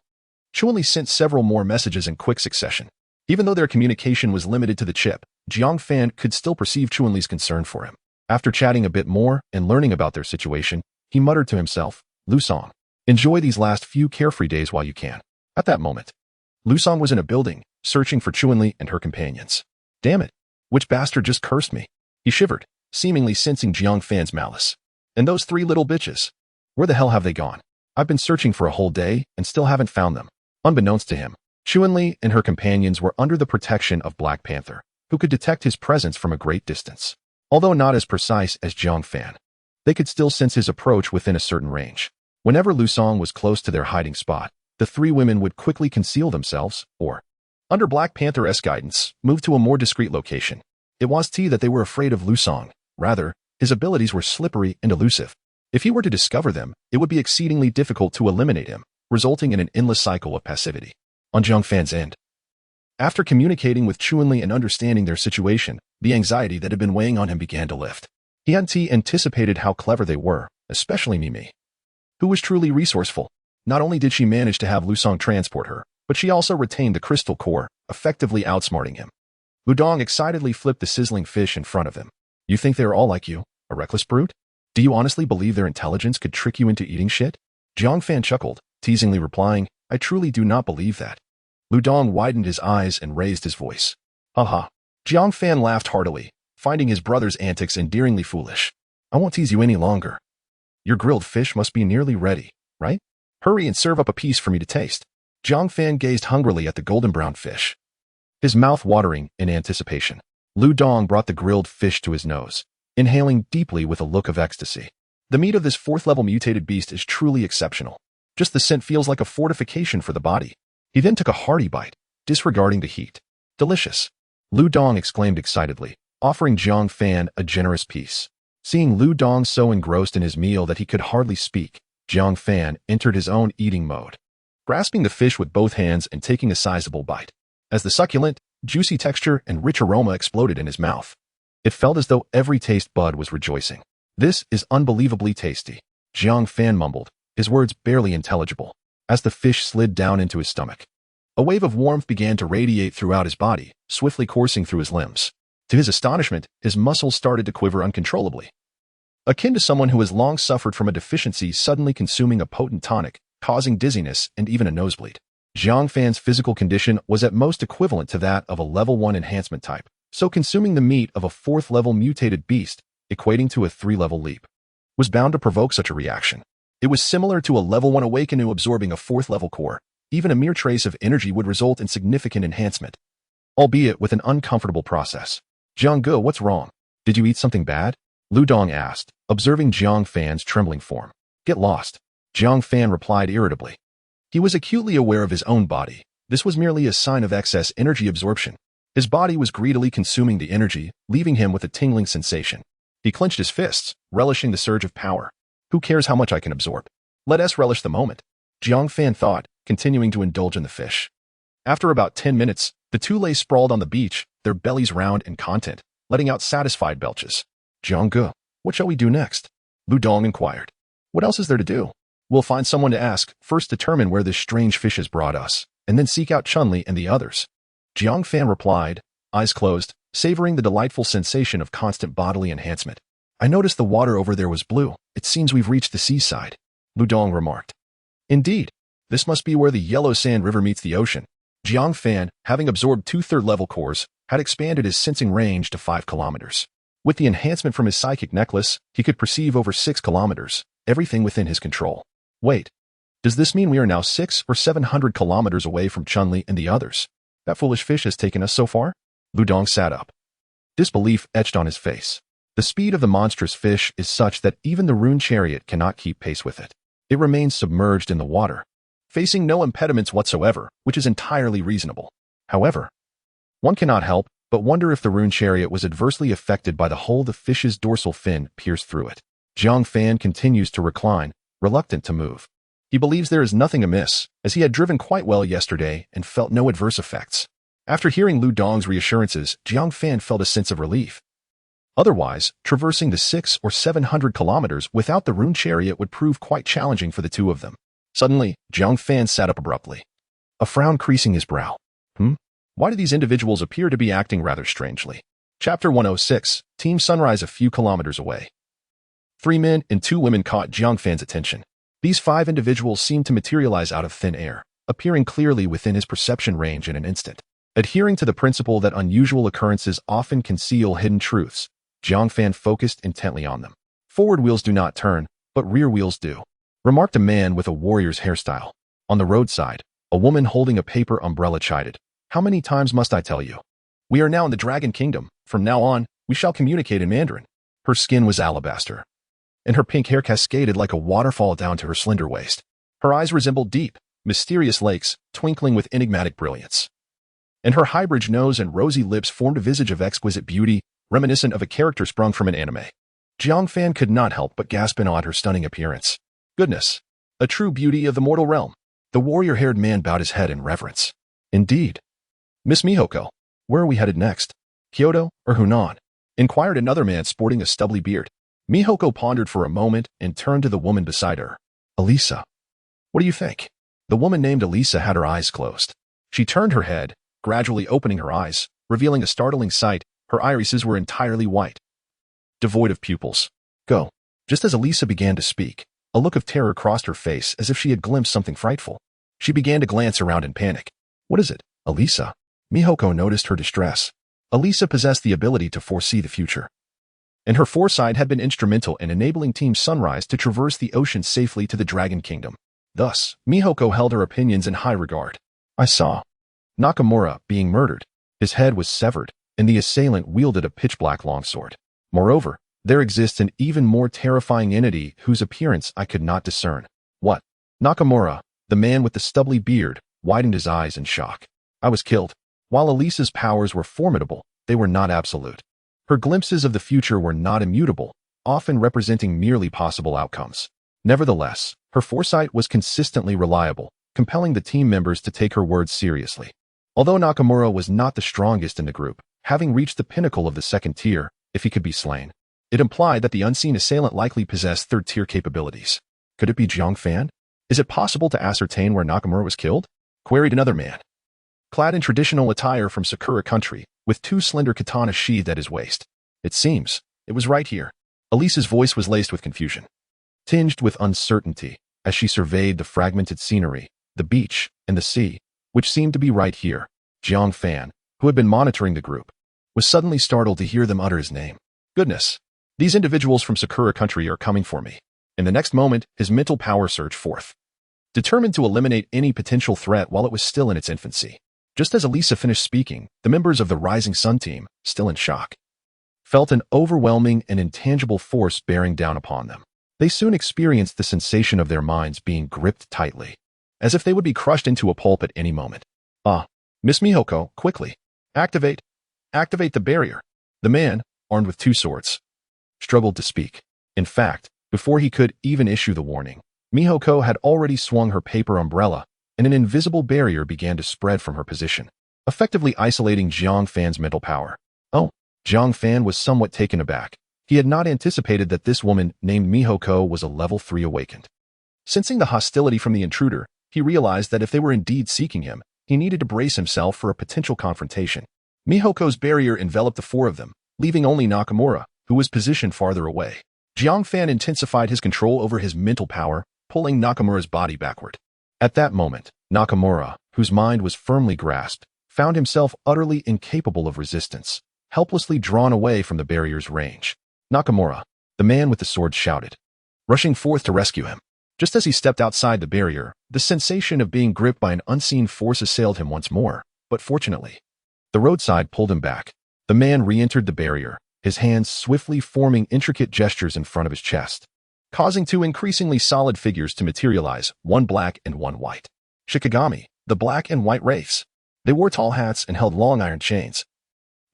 Chun-Li sent several more messages in quick succession. Even though their communication was limited to the chip, Jiang Fan could still perceive Chun-Li's concern for him. After chatting a bit more and learning about their situation, he muttered to himself, Lusong, enjoy these last few carefree days while you can. At that moment, Lusong was in a building, searching for Chun-Li and her companions. Damn it, which bastard just cursed me? He shivered, seemingly sensing Jiang Fan's malice. And those 3 little bitches? Where the hell have they gone? I've been searching for a whole day and still haven't found them. Unbeknownst to him, Chun-Li and her companions were under the protection of Black Panther, who could detect his presence from a great distance. Although not as precise as Jiang Fan, they could still sense his approach within a certain range. Whenever Lusong was close to their hiding spot, the 3 women would quickly conceal themselves, or, under Black Panther's guidance, move to a more discreet location. It was that they were afraid of Lusong. Rather, his abilities were slippery and elusive. If he were to discover them, it would be exceedingly difficult to eliminate him, resulting in an endless cycle of passivity. On Jiang Fan's end, after communicating with Chun-Li and understanding their situation, the anxiety that had been weighing on him began to lift. He hadn't anticipated how clever they were, especially Mimi, who was truly resourceful. Not only did she manage to have Lusong transport her, but she also retained the crystal core, effectively outsmarting him. Lu Dong excitedly flipped the sizzling fish in front of him. You think they are all like you, a reckless brute? Do you honestly believe their intelligence could trick you into eating shit? Jiang Fan chuckled, teasingly replying, I truly do not believe that. Lu Dong widened his eyes and raised his voice. Haha. Jiang Fan laughed heartily, finding his brother's antics endearingly foolish. I won't tease you any longer. Your grilled fish must be nearly ready, right? Hurry and serve up a piece for me to taste. Jiang Fan gazed hungrily at the golden brown fish, his mouth watering in anticipation. Lu Dong brought the grilled fish to his nose, inhaling deeply with a look of ecstasy. The meat of this 4th-level mutated beast is truly exceptional. Just the scent feels like a fortification for the body. He then took a hearty bite, disregarding the heat. Delicious. Lu Dong exclaimed excitedly, offering Jiang Fan a generous piece. Seeing Lu Dong so engrossed in his meal that he could hardly speak, Jiang Fan entered his own eating mode, grasping the fish with both hands and taking a sizable bite. As the succulent, juicy texture and rich aroma exploded in his mouth, it felt as though every taste bud was rejoicing. This is unbelievably tasty, Jiang Fan mumbled, his words barely intelligible, as the fish slid down into his stomach. A wave of warmth began to radiate throughout his body, swiftly coursing through his limbs. To his astonishment, his muscles started to quiver uncontrollably, akin to someone who has long suffered from a deficiency suddenly consuming a potent tonic, causing dizziness and even a nosebleed. Jiang Fan's physical condition was at most equivalent to that of a level 1 enhancement type, so consuming the meat of a 4th-level mutated beast, equating to a 3-level leap, was bound to provoke such a reaction. It was similar to a level 1 Awakenu absorbing a 4th-level core. Even a mere trace of energy would result in significant enhancement, albeit with an uncomfortable process. Jiang Ge, what's wrong? Did you eat something bad? Lu Dong asked, observing Jiang Fan's trembling form. Get lost. Jiang Fan replied irritably. He was acutely aware of his own body. This was merely a sign of excess energy absorption. His body was greedily consuming the energy, leaving him with a tingling sensation. He clenched his fists, relishing the surge of power. Who cares how much I can absorb? Let us relish the moment, Jiang Fan thought, continuing to indulge in the fish. After about 10 minutes, the 2 lay sprawled on the beach, their bellies round and content, letting out satisfied belches. Jiang Ge, what shall we do next? Lu Dong inquired. What else is there to do? We'll find someone to ask, first determine where this strange fish has brought us, and then seek out Chun-Li and the others. Jiang Fan replied, eyes closed, savoring the delightful sensation of constant bodily enhancement. I noticed the water over there was blue. It seems we've reached the seaside, Lu Dong remarked. Indeed, this must be where the yellow sand river meets the ocean. Jiang Fan, having absorbed 2 third-level cores, had expanded his sensing range to 5 kilometers. With the enhancement from his psychic necklace, he could perceive over 6 kilometers, everything within his control. Wait, does this mean we are now 600 or 700 kilometers away from Chun-Li and the others? That foolish fish has taken us so far? Lu Dong sat up. Disbelief etched on his face. The speed of the monstrous fish is such that even the rune chariot cannot keep pace with it. It remains submerged in the water, facing no impediments whatsoever, which is entirely reasonable. However, one cannot help but wonder if the rune chariot was adversely affected by the hole the fish's dorsal fin pierced through it. Jiang Fan continues to recline, reluctant to move. He believes there is nothing amiss, as he had driven quite well yesterday and felt no adverse effects. After hearing Lu Dong's reassurances, Jiang Fan felt a sense of relief. Otherwise, traversing the 600 or 700 kilometers without the rune chariot would prove quite challenging for the two of them. Suddenly, Jiang Fan sat up abruptly, a frown creasing his brow. Why do these individuals appear to be acting rather strangely? Chapter 106, Team Sunrise a few kilometers away. 3 men and 2 women caught Jiang Fan's attention. These 5 individuals seemed to materialize out of thin air, appearing clearly within his perception range in an instant. Adhering to the principle that unusual occurrences often conceal hidden truths, Jiang Fan focused intently on them. Forward wheels do not turn, but rear wheels do, remarked a man with a warrior's hairstyle. On the roadside, a woman holding a paper umbrella chided. How many times must I tell you? We are now in the Dragon Kingdom. From now on, we shall communicate in Mandarin. Her skin was alabaster, and her pink hair cascaded like a waterfall down to her slender waist. Her eyes resembled deep, mysterious lakes, twinkling with enigmatic brilliance. And her high-bridged nose and rosy lips formed a visage of exquisite beauty, reminiscent of a character sprung from an anime. Jiang Fan could not help but gasp in awe at her stunning appearance. Goodness, a true beauty of the mortal realm. The warrior-haired man bowed his head in reverence. Indeed. Miss Mihoko, where are we headed next? Kyoto or Hunan? Inquired another man sporting a stubbly beard. Mihoko pondered for a moment and turned to the woman beside her. Elisa. What do you think? The woman named Elisa had her eyes closed. She turned her head, gradually opening her eyes, revealing a startling sight. Her irises were entirely white, devoid of pupils. Go. Just as Elisa began to speak, a look of terror crossed her face as if she had glimpsed something frightful. She began to glance around in panic. What is it, Elisa? Mihoko noticed her distress. Elisa possessed the ability to foresee the future, and her foresight had been instrumental in enabling Team Sunrise to traverse the ocean safely to the Dragon Kingdom. Thus, Mihoko held her opinions in high regard. I saw Nakamura being murdered. His head was severed, and the assailant wielded a pitch-black longsword. Moreover, there exists an even more terrifying entity whose appearance I could not discern. What? Nakamura, the man with the stubbly beard, widened his eyes in shock. I was killed. While Elisa's powers were formidable, they were not absolute. Her glimpses of the future were not immutable, often representing merely possible outcomes. Nevertheless, her foresight was consistently reliable, compelling the team members to take her words seriously. Although Nakamura was not the strongest in the group, having reached the pinnacle of the 2nd tier, if he could be slain, it implied that the unseen assailant likely possessed 3rd-tier capabilities. Could it be Jiang Fan? Is it possible to ascertain where Nakamura was killed? Queried another man, clad in traditional attire from Sakura country, with 2 slender katanas sheathed at his waist. It seems it was right here. Elisa's voice was laced with confusion, tinged with uncertainty, as she surveyed the fragmented scenery, the beach, and the sea, which seemed to be right here. Jiang Fan, who had been monitoring the group, was suddenly startled to hear them utter his name. Goodness, these individuals from Sakura country are coming for me. In the next moment, his mental power surged forth, determined to eliminate any potential threat while it was still in its infancy. Just as Elisa finished speaking, the members of the Rising Sun team, still in shock, felt an overwhelming and intangible force bearing down upon them. They soon experienced the sensation of their minds being gripped tightly, as if they would be crushed into a pulp at any moment. Miss Mihoko, quickly. Activate the barrier. The man, armed with 2 swords, struggled to speak. In fact, before he could even issue the warning, Mihoko had already swung her paper umbrella, and an invisible barrier began to spread from her position, effectively isolating Jiang Fan's mental power. Jiang Fan was somewhat taken aback. He had not anticipated that this woman named Mihoko was a level 3 awakened. Sensing the hostility from the intruder, he realized that if they were indeed seeking him, he needed to brace himself for a potential confrontation. Mihoko's barrier enveloped the four of them, leaving only Nakamura, who was positioned farther away. Jiang Fan intensified his control over his mental power, pulling Nakamura's body backward. At that moment, Nakamura, whose mind was firmly grasped, found himself utterly incapable of resistance, helplessly drawn away from the barrier's range. Nakamura, the man with the sword, shouted, rushing forth to rescue him. Just as he stepped outside the barrier, the sensation of being gripped by an unseen force assailed him once more, but fortunately, the roadside pulled him back. The man re-entered the barrier, his hands swiftly forming intricate gestures in front of his chest, causing two increasingly solid figures to materialize, one black and one white. Shikigami, the black and white wraiths. They wore tall hats and held long iron chains,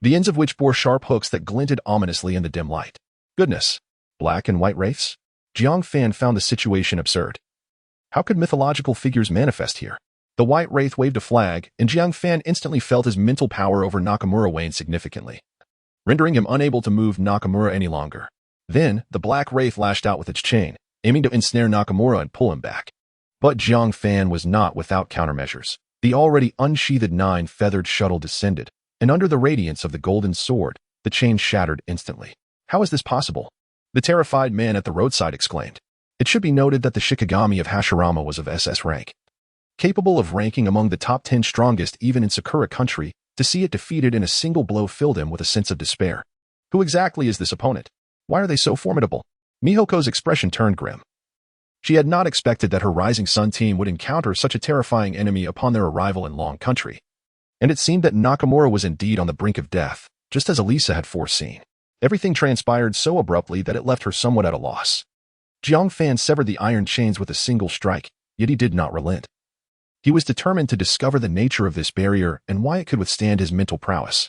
the ends of which bore sharp hooks that glinted ominously in the dim light. Goodness, black and white wraiths? Jiang Fan found the situation absurd. How could mythological figures manifest here? The white wraith waved a flag, and Jiang Fan instantly felt his mental power over Nakamura wane significantly, rendering him unable to move Nakamura any longer. Then, the black wraith lashed out with its chain, aiming to ensnare Nakamura and pull him back. But Jiang Fan was not without countermeasures. The already unsheathed 9-feathered shuttle descended, and under the radiance of the golden sword, the chain shattered instantly. How is this possible? The terrified man at the roadside exclaimed. It should be noted that the Shikigami of Hashirama was of SS rank, capable of ranking among the top 10 strongest even in Sakura country. To see it defeated in a single blow filled him with a sense of despair. Who exactly is this opponent? Why are they so formidable? Mihoko's expression turned grim. She had not expected that her Rising Sun team would encounter such a terrifying enemy upon their arrival in Long Country. And it seemed that Nakamura was indeed on the brink of death, just as Elisa had foreseen. Everything transpired so abruptly that it left her somewhat at a loss. Jiang Fan severed the iron chains with a single strike, yet he did not relent. He was determined to discover the nature of this barrier and why it could withstand his mental prowess.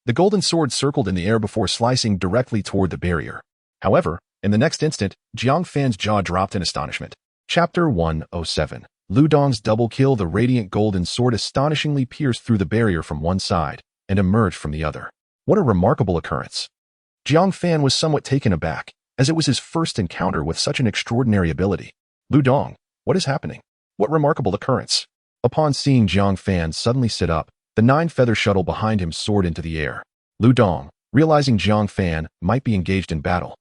The golden sword circled in the air before slicing directly toward the barrier. However, in the next instant, Jiang Fan's jaw dropped in astonishment. Chapter 107. Lu Dong's double kill. The radiant golden sword astonishingly pierced through the barrier from one side and emerged from the other. What a remarkable occurrence. Jiang Fan was somewhat taken aback, as it was his first encounter with such an extraordinary ability. Lu Dong, what is happening? What remarkable occurrence? Upon seeing Jiang Fan suddenly sit up, the 9-feather shuttle behind him soared into the air. Lu Dong, realizing Jiang Fan might be engaged in battle,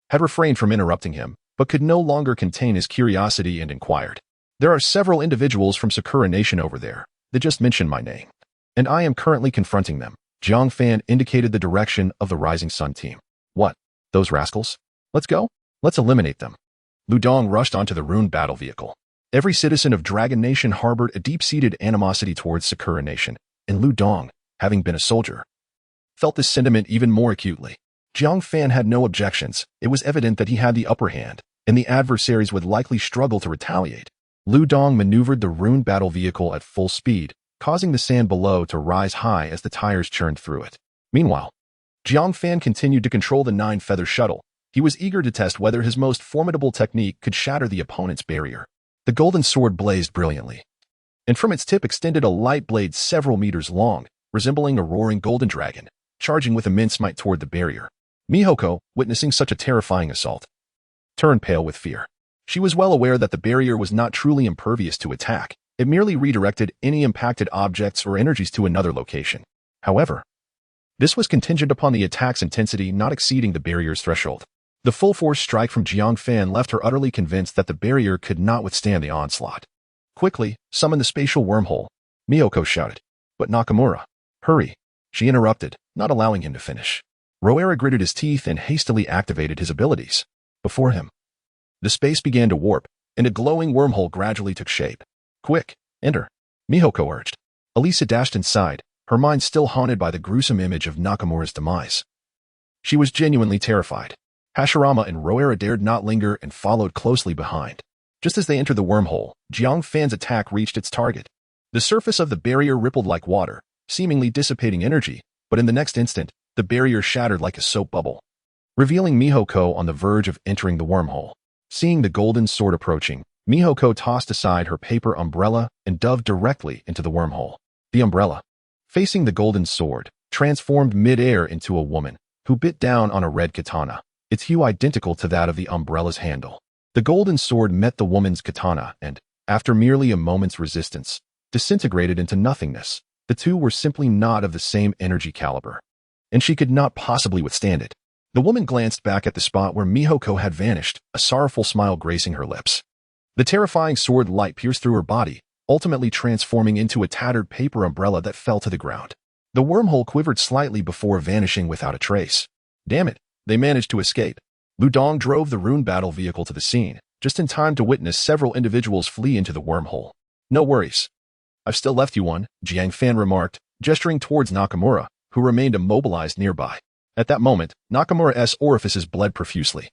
had refrained from interrupting him, but could no longer contain his curiosity and inquired. There are several individuals from Sakura Nation over there that just mentioned my name, and I am currently confronting them. Jiang Fan indicated the direction of the Rising Sun team. What? Those rascals? Let's go? Let's eliminate them. Lu Dong rushed onto the ruined battle vehicle. Every citizen of Dragon Nation harbored a deep-seated animosity towards Sakura Nation, and Lu Dong, having been a soldier, felt this sentiment even more acutely. Jiang Fan had no objections. It was evident that he had the upper hand, and the adversaries would likely struggle to retaliate. Lu Dong maneuvered the ruined battle vehicle at full speed, causing the sand below to rise high as the tires churned through it. Meanwhile, Jiang Fan continued to control the 9-feather shuttle. He was eager to test whether his most formidable technique could shatter the opponent's barrier. The golden sword blazed brilliantly, and from its tip extended a light blade several meters long, resembling a roaring golden dragon, charging with immense might toward the barrier. Mihoko, witnessing such a terrifying assault, turned pale with fear. She was well aware that the barrier was not truly impervious to attack. It merely redirected any impacted objects or energies to another location. However, this was contingent upon the attack's intensity not exceeding the barrier's threshold. The full-force strike from Jiang Fan left her utterly convinced that the barrier could not withstand the onslaught. Quickly, summon the spatial wormhole, Miyoko shouted. But Nakamura, hurry, she interrupted, not allowing him to finish. Roera gritted his teeth and hastily activated his abilities. Before him, the space began to warp, and a glowing wormhole gradually took shape. Quick, enter, Mihoko urged. Elisa dashed inside, her mind still haunted by the gruesome image of Nakamura's demise. She was genuinely terrified. Hashirama and Roera dared not linger and followed closely behind. Just as they entered the wormhole, Jiang Fan's attack reached its target. The surface of the barrier rippled like water, seemingly dissipating energy, but in the next instant, the barrier shattered like a soap bubble, revealing Mihoko on the verge of entering the wormhole. Seeing the golden sword approaching, Mihoko tossed aside her paper umbrella and dove directly into the wormhole. The umbrella, facing the golden sword, transformed mid-air into a woman, who bit down on a red katana, its hue identical to that of the umbrella's handle. The golden sword met the woman's katana and, after merely a moment's resistance, disintegrated into nothingness. The two were simply not of the same energy caliber, and she could not possibly withstand it. The woman glanced back at the spot where Mihoko had vanished, a sorrowful smile gracing her lips. The terrifying sword light pierced through her body, ultimately transforming into a tattered paper umbrella that fell to the ground. The wormhole quivered slightly before vanishing without a trace. Damn it, they managed to escape. Lu Dong drove the rune battle vehicle to the scene, just in time to witness several individuals flee into the wormhole. No worries. I've still left you one, Jiang Fan remarked, gesturing towards Nakamura, who remained immobilized nearby. At that moment, Nakamura's orifices bled profusely.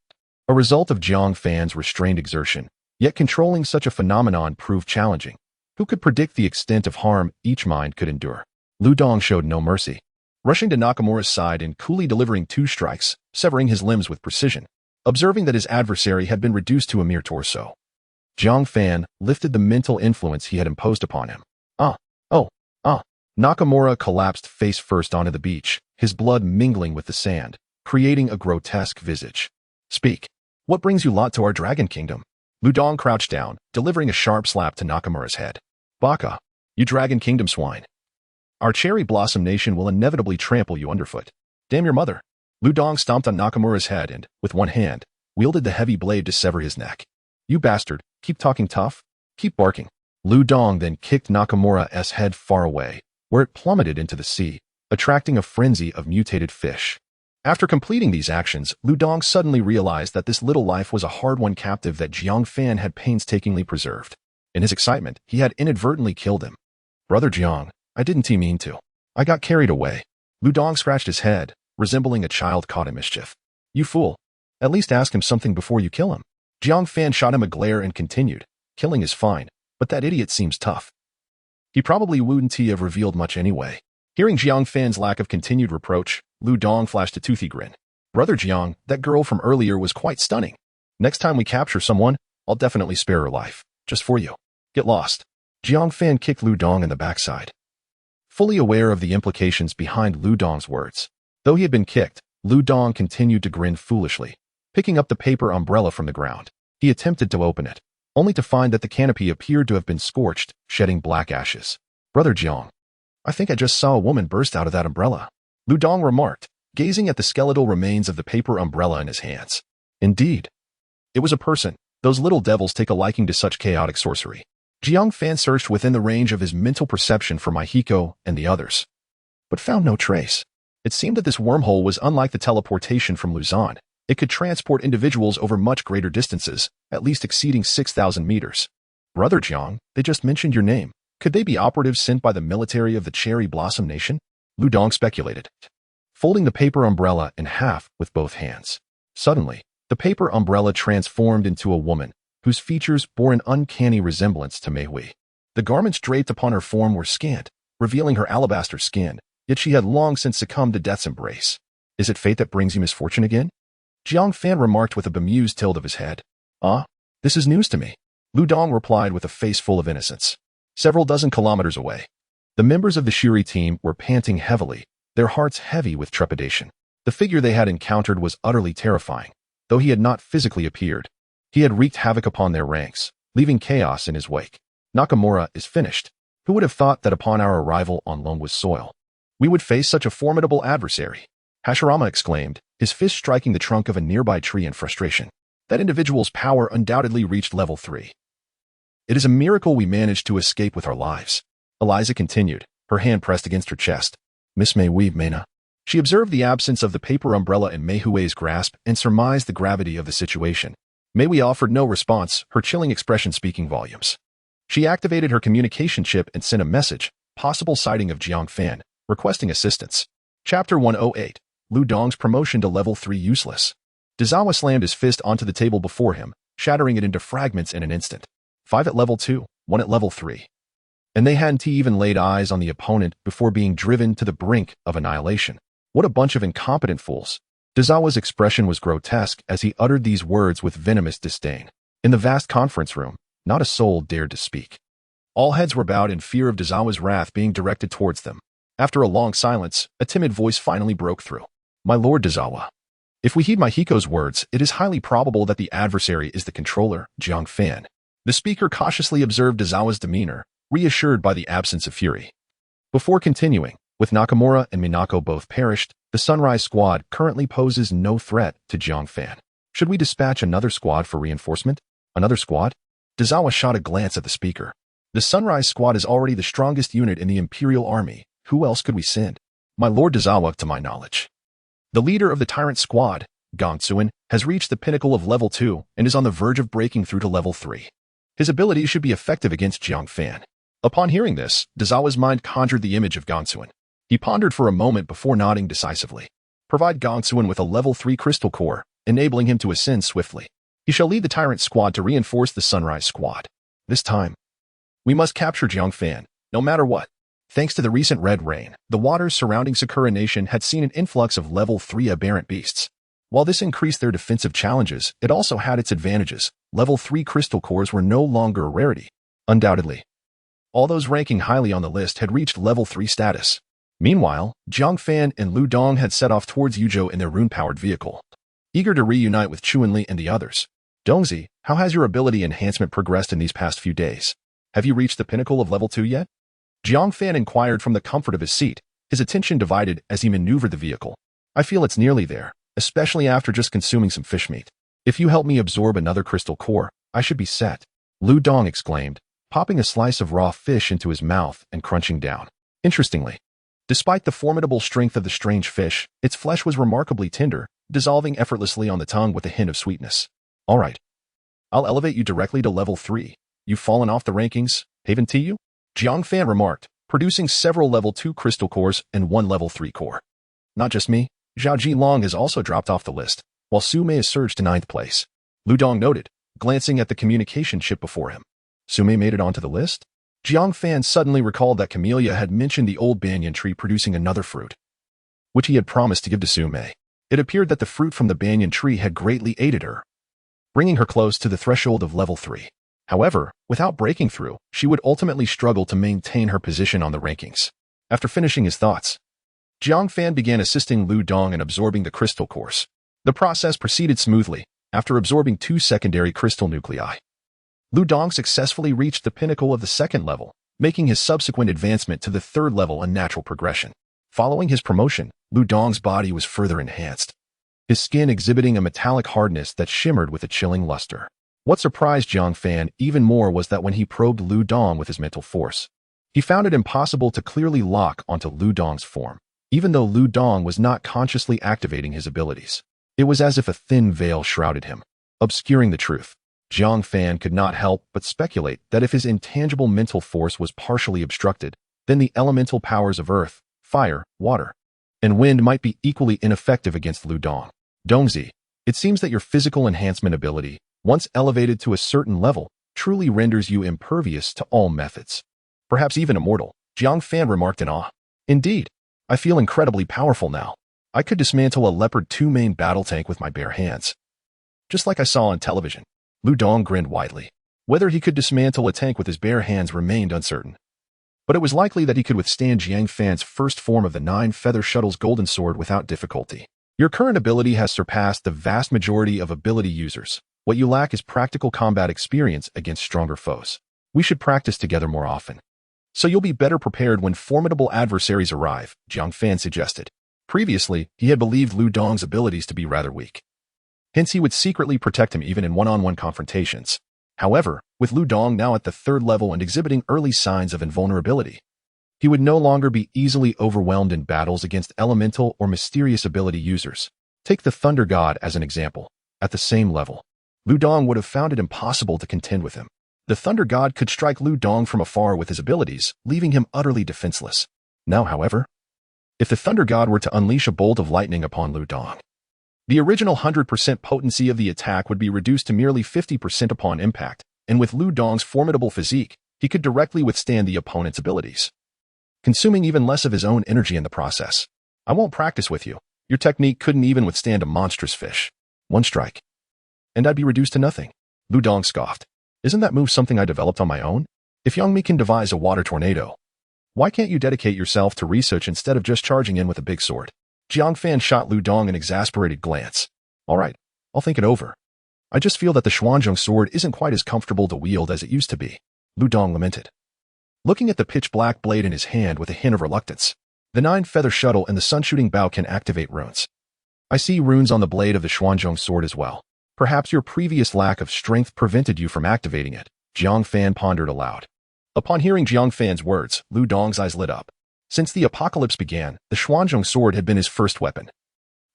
A result of Jiang Fan's restrained exertion, yet controlling such a phenomenon proved challenging. Who could predict the extent of harm each mind could endure? Lu Dong showed no mercy, rushing to Nakamura's side and coolly delivering 2 strikes, severing his limbs with precision, observing that his adversary had been reduced to a mere torso. Jiang Fan lifted the mental influence he had imposed upon him. Nakamura collapsed face first onto the beach, his blood mingling with the sand, creating a grotesque visage. Speak. What brings you lot to our Dragon Kingdom? Lu Dong crouched down, delivering a sharp slap to Nakamura's head. Baka, you Dragon Kingdom swine. Our Cherry Blossom Nation will inevitably trample you underfoot. Damn your mother. Lu Dong stomped on Nakamura's head and, with one hand, wielded the heavy blade to sever his neck. You bastard, keep talking tough? Keep barking. Lu Dong then kicked Nakamura's head far away, where it plummeted into the sea, attracting a frenzy of mutated fish. After completing these actions, Lu Dong suddenly realized that this little life was a hard-won captive that Jiang Fan had painstakingly preserved. In his excitement, he had inadvertently killed him. Brother Jiang, I didn't mean to. I got carried away. Lu Dong scratched his head, resembling a child caught in mischief. You fool. At least ask him something before you kill him. Jiang Fan shot him a glare and continued. Killing is fine, but that idiot seems tough. He probably wouldn't have revealed much anyway. Hearing Jiang Fan's lack of continued reproach, Lu Dong flashed a toothy grin. Brother Jiang, that girl from earlier was quite stunning. Next time we capture someone, I'll definitely spare her life. Just for you. Get lost. Jiang Fan kicked Lu Dong in the backside. Fully aware of the implications behind Lu Dong's words. Though he had been kicked, Lu Dong continued to grin foolishly, picking up the paper umbrella from the ground. He attempted to open it, only to find that the canopy appeared to have been scorched, shedding black ashes. Brother Jiang, I think I just saw a woman burst out of that umbrella. Lu Dong remarked, gazing at the skeletal remains of the paper umbrella in his hands. Indeed. It was a person. Those little devils take a liking to such chaotic sorcery. Jiang Fan searched within the range of his mental perception for Mihiko and the others, but found no trace. It seemed that this wormhole was unlike the teleportation from Luzon. It could transport individuals over much greater distances, at least exceeding 6,000 meters. Brother Jiang, they just mentioned your name. Could they be operatives sent by the military of the Cherry Blossom Nation? Lu Dong speculated, folding the paper umbrella in half with both hands. Suddenly, the paper umbrella transformed into a woman, whose features bore an uncanny resemblance to Mei Hui. The garments draped upon her form were scant, revealing her alabaster skin, yet she had long since succumbed to death's embrace. Is it fate that brings you misfortune again? Jiang Fan remarked with a bemused tilt of his head. This is news to me. Lu Dong replied with a face full of innocence. Several dozen kilometers away, the members of the Shuri team were panting heavily, their hearts heavy with trepidation. The figure they had encountered was utterly terrifying, though he had not physically appeared. He had wreaked havoc upon their ranks, leaving chaos in his wake. Nakamura is finished. Who would have thought that upon our arrival on Longwood soil, we would face such a formidable adversary? Hashirama exclaimed, his fist striking the trunk of a nearby tree in frustration. That individual's power undoubtedly reached level 3. It is a miracle we managed to escape with our lives. Eliza continued, her hand pressed against her chest. Miss Mei Weave Mena. She observed the absence of the paper umbrella in Mei Hui's grasp and surmised the gravity of the situation. Mei Hui offered no response, her chilling expression speaking volumes. She activated her communication chip and sent a message, possible sighting of Jiang Fan, requesting assistance. Chapter 108. Lu Dong's promotion to level 3 useless. Dezawa slammed his fist onto the table before him, shattering it into fragments in an instant. 5 at level 2, 1 at level 3. And they hadn't even laid eyes on the opponent before being driven to the brink of annihilation. What a bunch of incompetent fools. Dezawa's expression was grotesque as he uttered these words with venomous disdain. In the vast conference room, not a soul dared to speak. All heads were bowed in fear of Dezawa's wrath being directed towards them. After a long silence, a timid voice finally broke through. My lord Dezawa. If we heed Mahiko's words, it is highly probable that the adversary is the controller, Jiang Fan. The speaker cautiously observed Aizawa's demeanor, reassured by the absence of fury. Before continuing, with Nakamura and Minako both perished, the Sunrise Squad currently poses no threat to Jiang Fan. Should we dispatch another squad for reinforcement? Another squad? Aizawa shot a glance at the speaker. The Sunrise Squad is already the strongest unit in the Imperial Army. Who else could we send? My Lord Aizawa, to my knowledge. The leader of the Tyrant Squad, Gongsuin, has reached the pinnacle of level 2 and is on the verge of breaking through to level 3. His abilities should be effective against Jiang Fan. Upon hearing this, Aizawa's mind conjured the image of Gongsuin. He pondered for a moment before nodding decisively. Provide Gongsuin with a level 3 crystal core, enabling him to ascend swiftly. He shall lead the Tyrant Squad to reinforce the Sunrise Squad. This time, we must capture Jiang Fan, no matter what. Thanks to the recent red rain, the waters surrounding Sakura Nation had seen an influx of level 3 aberrant beasts. While this increased their defensive challenges, it also had its advantages. Level 3 crystal cores were no longer a rarity. Undoubtedly, all those ranking highly on the list had reached level 3 status. Meanwhile, Jiang Fan and Lu Dong had set off towards Yuzhou in their rune-powered vehicle, eager to reunite with Chuanli and the others. Dongzi, how has your ability enhancement progressed in these past few days? Have you reached the pinnacle of level 2 yet? Jiang Fan inquired from the comfort of his seat, his attention divided as he maneuvered the vehicle. I feel it's nearly there, especially after just consuming some fish meat. If you help me absorb another crystal core, I should be set. Lu Dong exclaimed, popping a slice of raw fish into his mouth and crunching down. Interestingly, despite the formidable strength of the strange fish, its flesh was remarkably tender, dissolving effortlessly on the tongue with a hint of sweetness. All right. I'll elevate you directly to level 3. You've fallen off the rankings, haven't you? Jiang Fan remarked, producing several level 2 crystal cores and one level 3 core. Not just me, Zhao Jilong has also dropped off the list, while Su Mei has surged to 9th place. Lu Dong noted, glancing at the communication chip before him. Su Mei made it onto the list? Jiang Fan suddenly recalled that Camellia had mentioned the old banyan tree producing another fruit, which he had promised to give to Su Mei. It appeared that the fruit from the banyan tree had greatly aided her, bringing her close to the threshold of level 3. However, without breaking through, she would ultimately struggle to maintain her position on the rankings. After finishing his thoughts, Jiang Fan began assisting Lu Dong in absorbing the crystal cores. The process proceeded smoothly. After absorbing 2 secondary crystal nuclei, Lu Dong successfully reached the pinnacle of the 2nd level, making his subsequent advancement to the 3rd level a natural progression. Following his promotion, Lu Dong's body was further enhanced, his skin exhibiting a metallic hardness that shimmered with a chilling luster. What surprised Jiang Fan even more was that when he probed Lu Dong with his mental force, he found it impossible to clearly lock onto Lu Dong's form, even though Lu Dong was not consciously activating his abilities. It was as if a thin veil shrouded him, obscuring the truth. Jiang Fan could not help but speculate that if his intangible mental force was partially obstructed, then the elemental powers of earth, fire, water, and wind might be equally ineffective against Lu Dong. Dongzi, it seems that your physical enhancement ability, once elevated to a certain level, truly renders you impervious to all methods. Perhaps even immortal, Jiang Fan remarked in awe. Indeed, I feel incredibly powerful now. I could dismantle a Leopard 2 main battle tank with my bare hands, just like I saw on television. Lu Dong grinned widely. Whether he could dismantle a tank with his bare hands remained uncertain, but it was likely that he could withstand Jiang Fan's first form of the 9-feather shuttle's golden sword without difficulty. Your current ability has surpassed the vast majority of ability users. What you lack is practical combat experience against stronger foes. We should practice together more often, so you'll be better prepared when formidable adversaries arrive, Jiang Fan suggested. Previously, he had believed Lu Dong's abilities to be rather weak. Hence, he would secretly protect him even in one-on-one confrontations. However, with Lu Dong now at the 3rd level and exhibiting early signs of invulnerability, he would no longer be easily overwhelmed in battles against elemental or mysterious ability users. Take the Thunder God as an example. At the same level, Lu Dong would have found it impossible to contend with him. The Thunder God could strike Lu Dong from afar with his abilities, leaving him utterly defenseless. Now, however, if the Thunder God were to unleash a bolt of lightning upon Lu Dong, the original 100% potency of the attack would be reduced to merely 50% upon impact, and with Lu Dong's formidable physique, he could directly withstand the opponent's abilities, consuming even less of his own energy in the process. I won't practice with you. Your technique couldn't even withstand a monstrous fish. One strike, and I'd be reduced to nothing. Lu Dong scoffed. Isn't that move something I developed on my own? If Youngmi can devise a water tornado, why can't you dedicate yourself to research instead of just charging in with a big sword? Jiang Fan shot Lu Dong an exasperated glance. All right, I'll think it over. I just feel that the Xuanzhong sword isn't quite as comfortable to wield as it used to be, Lu Dong lamented. Looking at the pitch-black blade in his hand with a hint of reluctance, the 9-feather shuttle and the sun-shooting bow can activate runes. I see runes on the blade of the Xuanzhong sword as well. Perhaps your previous lack of strength prevented you from activating it, Jiang Fan pondered aloud. Upon hearing Jiang Fan's words, Lu Dong's eyes lit up. Since the apocalypse began, the Xuanzhong sword had been his first weapon,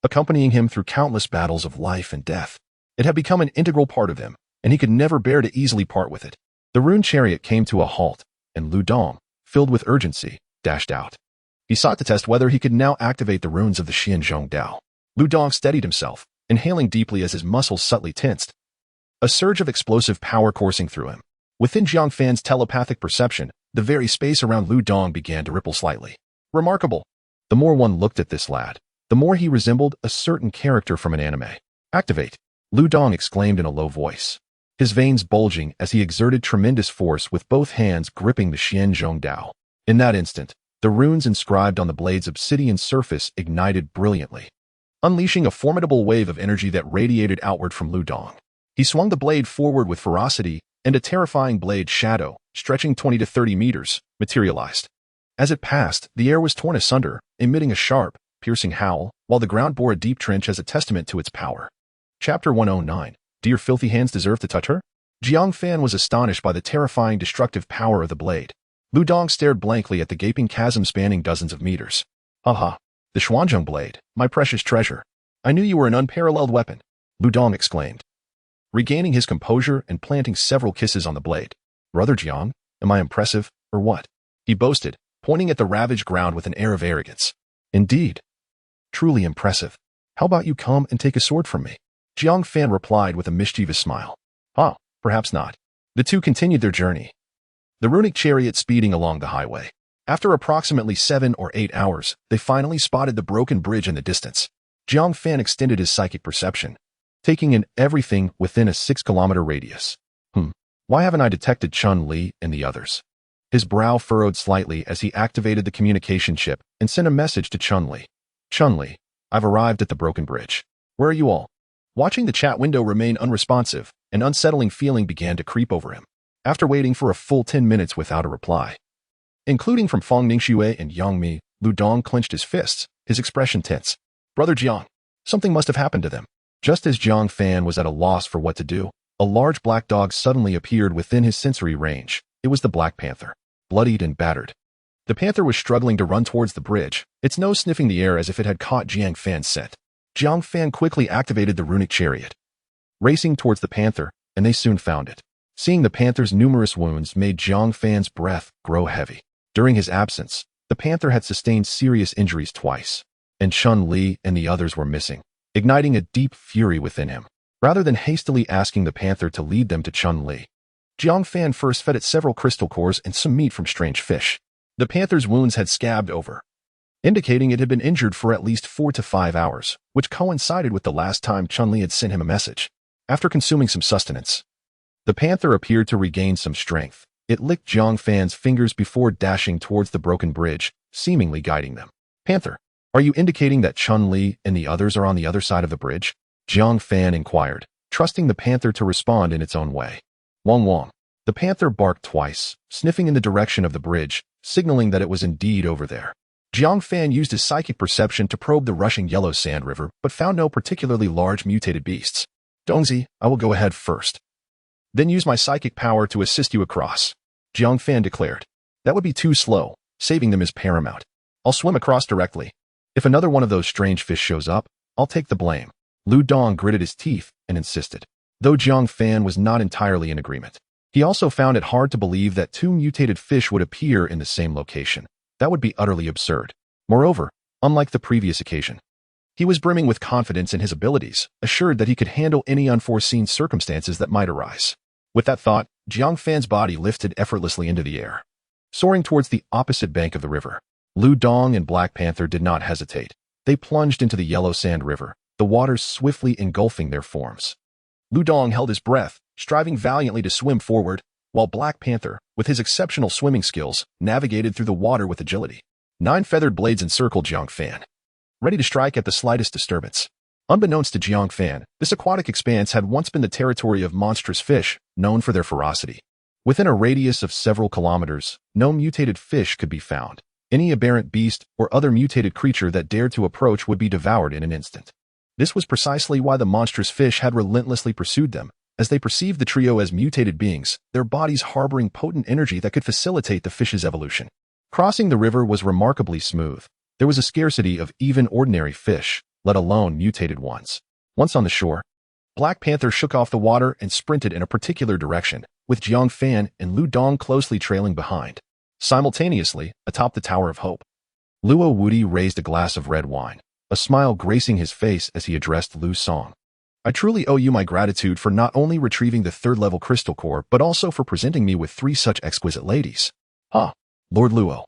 accompanying him through countless battles of life and death. It had become an integral part of him, and he could never bear to easily part with it. The rune chariot came to a halt, and Lu Dong, filled with urgency, dashed out. He sought to test whether he could now activate the runes of the Xianzhong Dao. Lu Dong steadied himself, inhaling deeply as his muscles subtly tensed. A surge of explosive power coursing through him. Within Jiang Fan's telepathic perception, the very space around Lu Dong began to ripple slightly. Remarkable. The more one looked at this lad, the more he resembled a certain character from an anime. Activate, Lu Dong exclaimed in a low voice, his veins bulging as he exerted tremendous force with both hands gripping the Xianzhong Dao. In that instant, the runes inscribed on the blade's obsidian surface ignited brilliantly, unleashing a formidable wave of energy that radiated outward from Lu Dong. He swung the blade forward with ferocity, and a terrifying blade shadow, stretching 20 to 30 meters, materialized. As it passed, the air was torn asunder, emitting a sharp, piercing howl, while the ground bore a deep trench as a testament to its power. Chapter 109. Do your filthy hands deserve to touch her? Jiang Fan was astonished by the terrifying destructive power of the blade. Lu Dong stared blankly at the gaping chasm spanning dozens of meters. Aha! The Xuanzhong blade, my precious treasure. I knew you were an unparalleled weapon, Lu Dong exclaimed, regaining his composure and planting several kisses on the blade. Brother Jiang, am I impressive, or what? He boasted, pointing at the ravaged ground with an air of arrogance. Indeed. Truly impressive. How about you come and take a sword from me? Jiang Fan replied with a mischievous smile. Ah, perhaps not. The two continued their journey, the runic chariot speeding along the highway. After approximately 7 or 8 hours, they finally spotted the broken bridge in the distance. Jiang Fan extended his psychic perception, taking in everything within a 6-kilometer radius. Why haven't I detected Chun-Li and the others? His brow furrowed slightly as he activated the communication chip and sent a message to Chun-Li. Chun-Li, I've arrived at the broken bridge. Where are you all? Watching the chat window remain unresponsive, an unsettling feeling began to creep over him. After waiting for a full 10 minutes without a reply, including from Fang Ningxue and Yang Mi, Lu Dong clenched his fists, his expression tense. Brother Jiang, something must have happened to them. Just as Jiang Fan was at a loss for what to do, a large black dog suddenly appeared within his sensory range. It was the Black Panther, bloodied and battered. The panther was struggling to run towards the bridge, its nose sniffing the air as if it had caught Jiang Fan's scent. Jiang Fan quickly activated the runic chariot, racing towards the panther, and they soon found it. Seeing the panther's numerous wounds made Jiang Fan's breath grow heavy. During his absence, the panther had sustained serious injuries twice, and Chun-Li and the others were missing, igniting a deep fury within him. Rather than hastily asking the panther to lead them to Chun-Li, Jiang Fan first fed it several crystal cores and some meat from strange fish. The panther's wounds had scabbed over, indicating it had been injured for at least 4 to 5 hours, which coincided with the last time Chun-Li had sent him a message. After consuming some sustenance, the panther appeared to regain some strength. It licked Jiang Fan's fingers before dashing towards the broken bridge, seemingly guiding them. Panther, are you indicating that Chun-Li and the others are on the other side of the bridge? Jiang Fan inquired, trusting the panther to respond in its own way. Wong Wong. The panther barked twice, sniffing in the direction of the bridge, signaling that it was indeed over there. Jiang Fan used his psychic perception to probe the rushing yellow sand river, but found no particularly large mutated beasts. Dongzi, I will go ahead first, then use my psychic power to assist you across, Jiang Fan declared. That would be too slow, saving them is paramount. I'll swim across directly. If another one of those strange fish shows up, I'll take the blame. Lu Dong gritted his teeth and insisted, though Jiang Fan was not entirely in agreement. He also found it hard to believe that 2 mutated fish would appear in the same location. That would be utterly absurd. Moreover, unlike the previous occasion, he was brimming with confidence in his abilities, assured that he could handle any unforeseen circumstances that might arise. With that thought, Jiang Fan's body lifted effortlessly into the air, soaring towards the opposite bank of the river. Lu Dong and Black Panther did not hesitate. They plunged into the yellow sand river, the waters swiftly engulfing their forms. Lu Dong held his breath, striving valiantly to swim forward, while Black Panther, with his exceptional swimming skills, navigated through the water with agility. 9 feathered blades encircled Jiang Fan, ready to strike at the slightest disturbance. Unbeknownst to Jiang Fan, this aquatic expanse had once been the territory of monstrous fish, known for their ferocity. Within a radius of several kilometers, no mutated fish could be found. Any aberrant beast or other mutated creature that dared to approach would be devoured in an instant. This was precisely why the monstrous fish had relentlessly pursued them, as they perceived the trio as mutated beings, their bodies harboring potent energy that could facilitate the fish's evolution. Crossing the river was remarkably smooth. There was a scarcity of even ordinary fish, let alone mutated ones. Once on the shore, Black Panther shook off the water and sprinted in a particular direction, with Jiang Fan and Lu Dong closely trailing behind. Simultaneously, atop the Tower of Hope, Luo Wuti raised a glass of red wine, a smile gracing his face as he addressed Lu Song. I truly owe you my gratitude for not only retrieving the third-level crystal core, but also for presenting me with 3 such exquisite ladies. Ah, Lord Luo.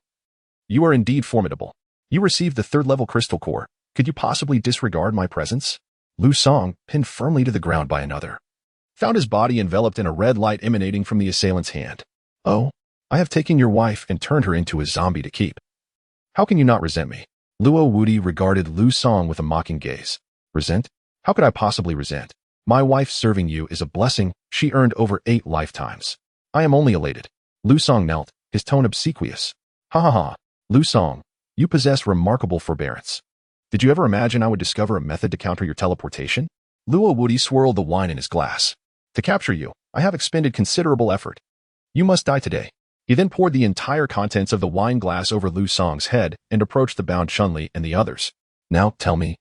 You are indeed formidable. You received the third-level crystal core. Could you possibly disregard my presence? Lu Song, pinned firmly to the ground by another, found his body enveloped in a red light emanating from the assailant's hand. Oh, I have taken your wife and turned her into a zombie to keep. How can you not resent me? Luo Wuti regarded Lu Song with a mocking gaze. Resent? How could I possibly resent? My wife serving you is a blessing she earned over 8 lifetimes. I am only elated. Lu Song knelt, his tone obsequious. Ha ha ha. Lu Song, you possess remarkable forbearance. Did you ever imagine I would discover a method to counter your teleportation? Luo Wuti swirled the wine in his glass. To capture you, I have expended considerable effort. You must die today. He then poured the entire contents of the wine glass over Lu Song's head and approached the bound Chun-Li and the others. Now tell me,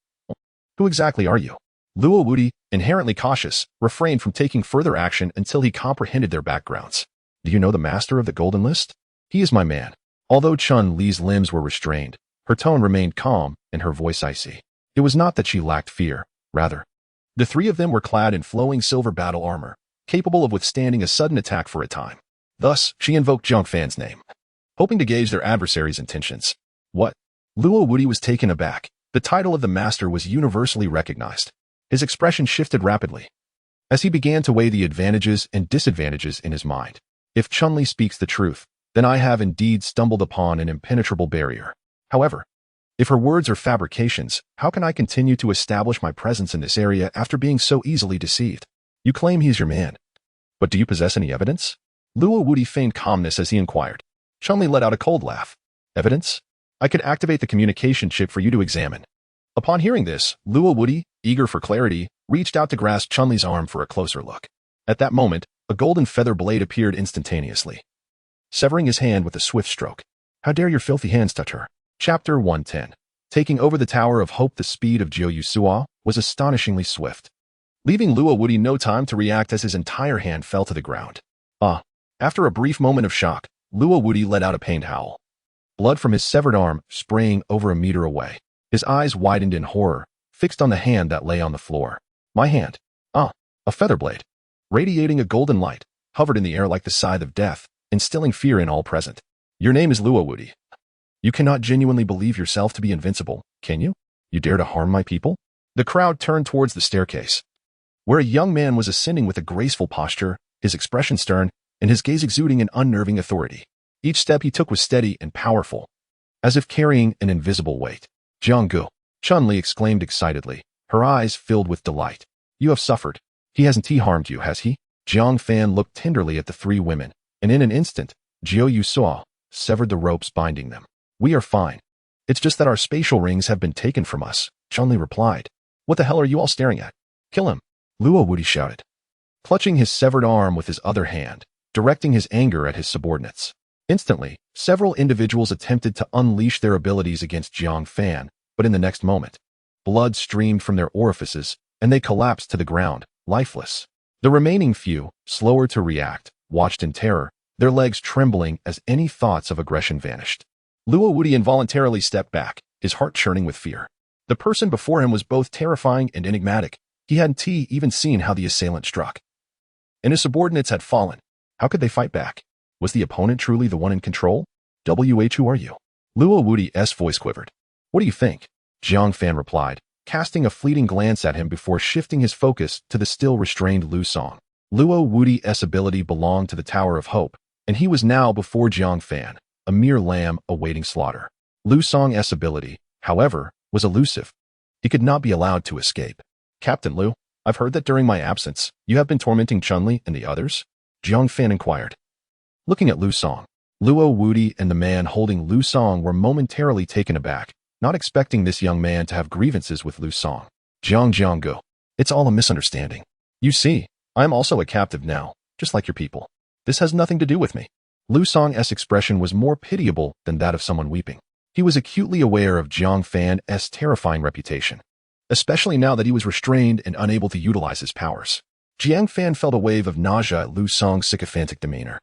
who exactly are you? Luo Wuti, inherently cautious, refrained from taking further action until he comprehended their backgrounds. Do you know the master of the Golden List? He is my man. Although Chun-Li's limbs were restrained, her tone remained calm and her voice icy. It was not that she lacked fear, rather. The 3 of them were clad in flowing silver battle armor, capable of withstanding a sudden attack for a time. Thus, she invoked Jiang Fan's name, hoping to gauge their adversary's intentions. What? Luo Wuti was taken aback. The title of the master was universally recognized. His expression shifted rapidly, as he began to weigh the advantages and disadvantages in his mind. If Chun-Li speaks the truth, then I have indeed stumbled upon an impenetrable barrier. However, if her words are fabrications, how can I continue to establish my presence in this area after being so easily deceived? You claim he's your man, but do you possess any evidence? Luo Wuti feigned calmness as he inquired. Chun-Li let out a cold laugh. Evidence? I could activate the communication chip for you to examine. Upon hearing this, Luo Wuti, eager for clarity, reached out to grasp Chun-Li's arm for a closer look. At that moment, a golden feather blade appeared instantaneously, severing his hand with a swift stroke. How dare your filthy hands touch her? Chapter 110. Taking over the Tower of Hope. The speed of Jiu Yusua was astonishingly swift, leaving Luo Wuti no time to react as his entire hand fell to the ground. After a brief moment of shock, Luo Wuti let out a pained howl. Blood from his severed arm spraying over a meter away. His eyes widened in horror, fixed on the hand that lay on the floor. My hand. A feather blade, radiating a golden light, hovered in the air like the scythe of death, instilling fear in all present. Your name is Luo Wuti. You cannot genuinely believe yourself to be invincible, can you? You dare to harm my people? The crowd turned towards the staircase, where a young man was ascending with a graceful posture, his expression stern, and his gaze exuding an unnerving authority. Each step he took was steady and powerful, as if carrying an invisible weight. Jianggu, Chun-Li exclaimed excitedly, her eyes filled with delight. You have suffered. He hasn't harmed you, has he? Jiang Fan looked tenderly at the 3 women, and in an instant, Jiu Yusua severed the ropes binding them. We are fine. It's just that our spatial rings have been taken from us, Chun-Li replied. What the hell are you all staring at? Kill him, Luo Wuti shouted, clutching his severed arm with his other hand, directing his anger at his subordinates. Instantly, several individuals attempted to unleash their abilities against Jiang Fan, but in the next moment, blood streamed from their orifices, and they collapsed to the ground, lifeless. The remaining few, slower to react, watched in terror, their legs trembling as any thoughts of aggression vanished. Luo Wuti involuntarily stepped back, his heart churning with fear. The person before him was both terrifying and enigmatic. He hadn't even seen how the assailant struck, and his subordinates had fallen. How could they fight back? Was the opponent truly the one in control? Who are you? Luo Wuti's voice quivered. What do you think? Jiang Fan replied, casting a fleeting glance at him before shifting his focus to the still restrained Lu Song. Luo Wuti's ability belonged to the Tower of Hope, and he was now before Jiang Fan, a mere lamb awaiting slaughter. Lu Song's ability, however, was elusive. He could not be allowed to escape. Captain Liu, I've heard that during my absence, you have been tormenting Chun-Li and the others? Jiang Fan inquired. Looking at Lu Song, Luo Wudi and the man holding Lu Song were momentarily taken aback, not expecting this young man to have grievances with Lu Song. Jiang, it's all a misunderstanding. You see, I am also a captive now, just like your people. This has nothing to do with me. Lu Song's expression was more pitiable than that of someone weeping. He was acutely aware of Jiang Fan's terrifying reputation, especially now that he was restrained and unable to utilize his powers. Jiang Fan felt a wave of nausea at Lu Song's sycophantic demeanor.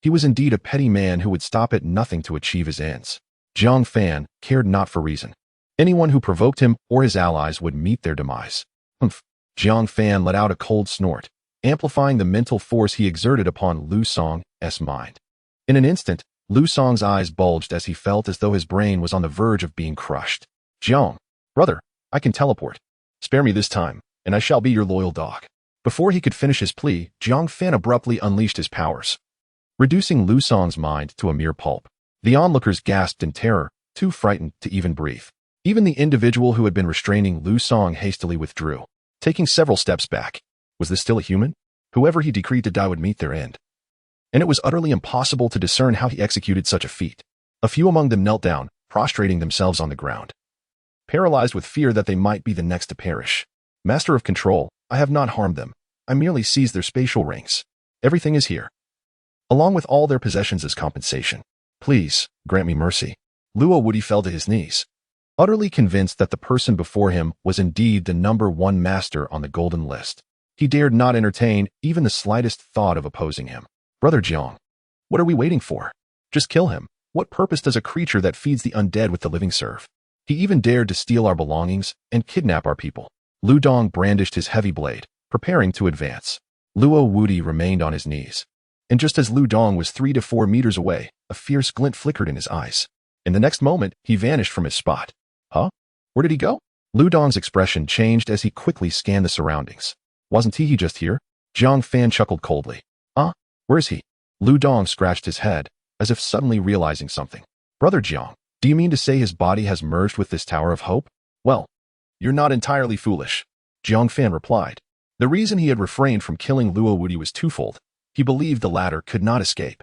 He was indeed a petty man who would stop at nothing to achieve his ends. Jiang Fan cared not for reason. Anyone who provoked him or his allies would meet their demise. Humph. Jiang Fan let out a cold snort, amplifying the mental force he exerted upon Lu Song's mind. In an instant, Lu Song's eyes bulged as he felt as though his brain was on the verge of being crushed. Jiang, brother, I can teleport. Spare me this time, and I shall be your loyal dog. Before he could finish his plea, Jiang Fan abruptly unleashed his powers, reducing Lu Song's mind to a mere pulp. The onlookers gasped in terror, too frightened to even breathe. Even the individual who had been restraining Lu Song hastily withdrew, taking several steps back. Was this still a human? Whoever he decreed to die would meet their end. And it was utterly impossible to discern how he executed such a feat. A few among them knelt down, prostrating themselves on the ground, paralyzed with fear that they might be the next to perish. Master of Control, I have not harmed them. I merely seized their spatial rings. Everything is here, along with all their possessions as compensation. Please, grant me mercy. Luo Wudi fell to his knees, utterly convinced that the person before him was indeed the #1 master on the golden list. He dared not entertain even the slightest thought of opposing him. Brother Jiang, what are we waiting for? Just kill him. What purpose does a creature that feeds the undead with the living serve? He even dared to steal our belongings and kidnap our people. Lu Dong brandished his heavy blade, preparing to advance. Luo Wudi remained on his knees. And just as Lu Dong was 3 to 4 meters away, a fierce glint flickered in his eyes. In the next moment, he vanished from his spot. Huh? Where did he go? Lu Dong's expression changed as he quickly scanned the surroundings. Wasn't he just here? Jiang Fan chuckled coldly. Where is he? Lu Dong scratched his head, as if suddenly realizing something. Brother Jiang, do you mean to say his body has merged with this Tower of Hope? Well, you're not entirely foolish, Jiang Fan replied. The reason he had refrained from killing Luo Wudi was twofold. He believed the latter could not escape,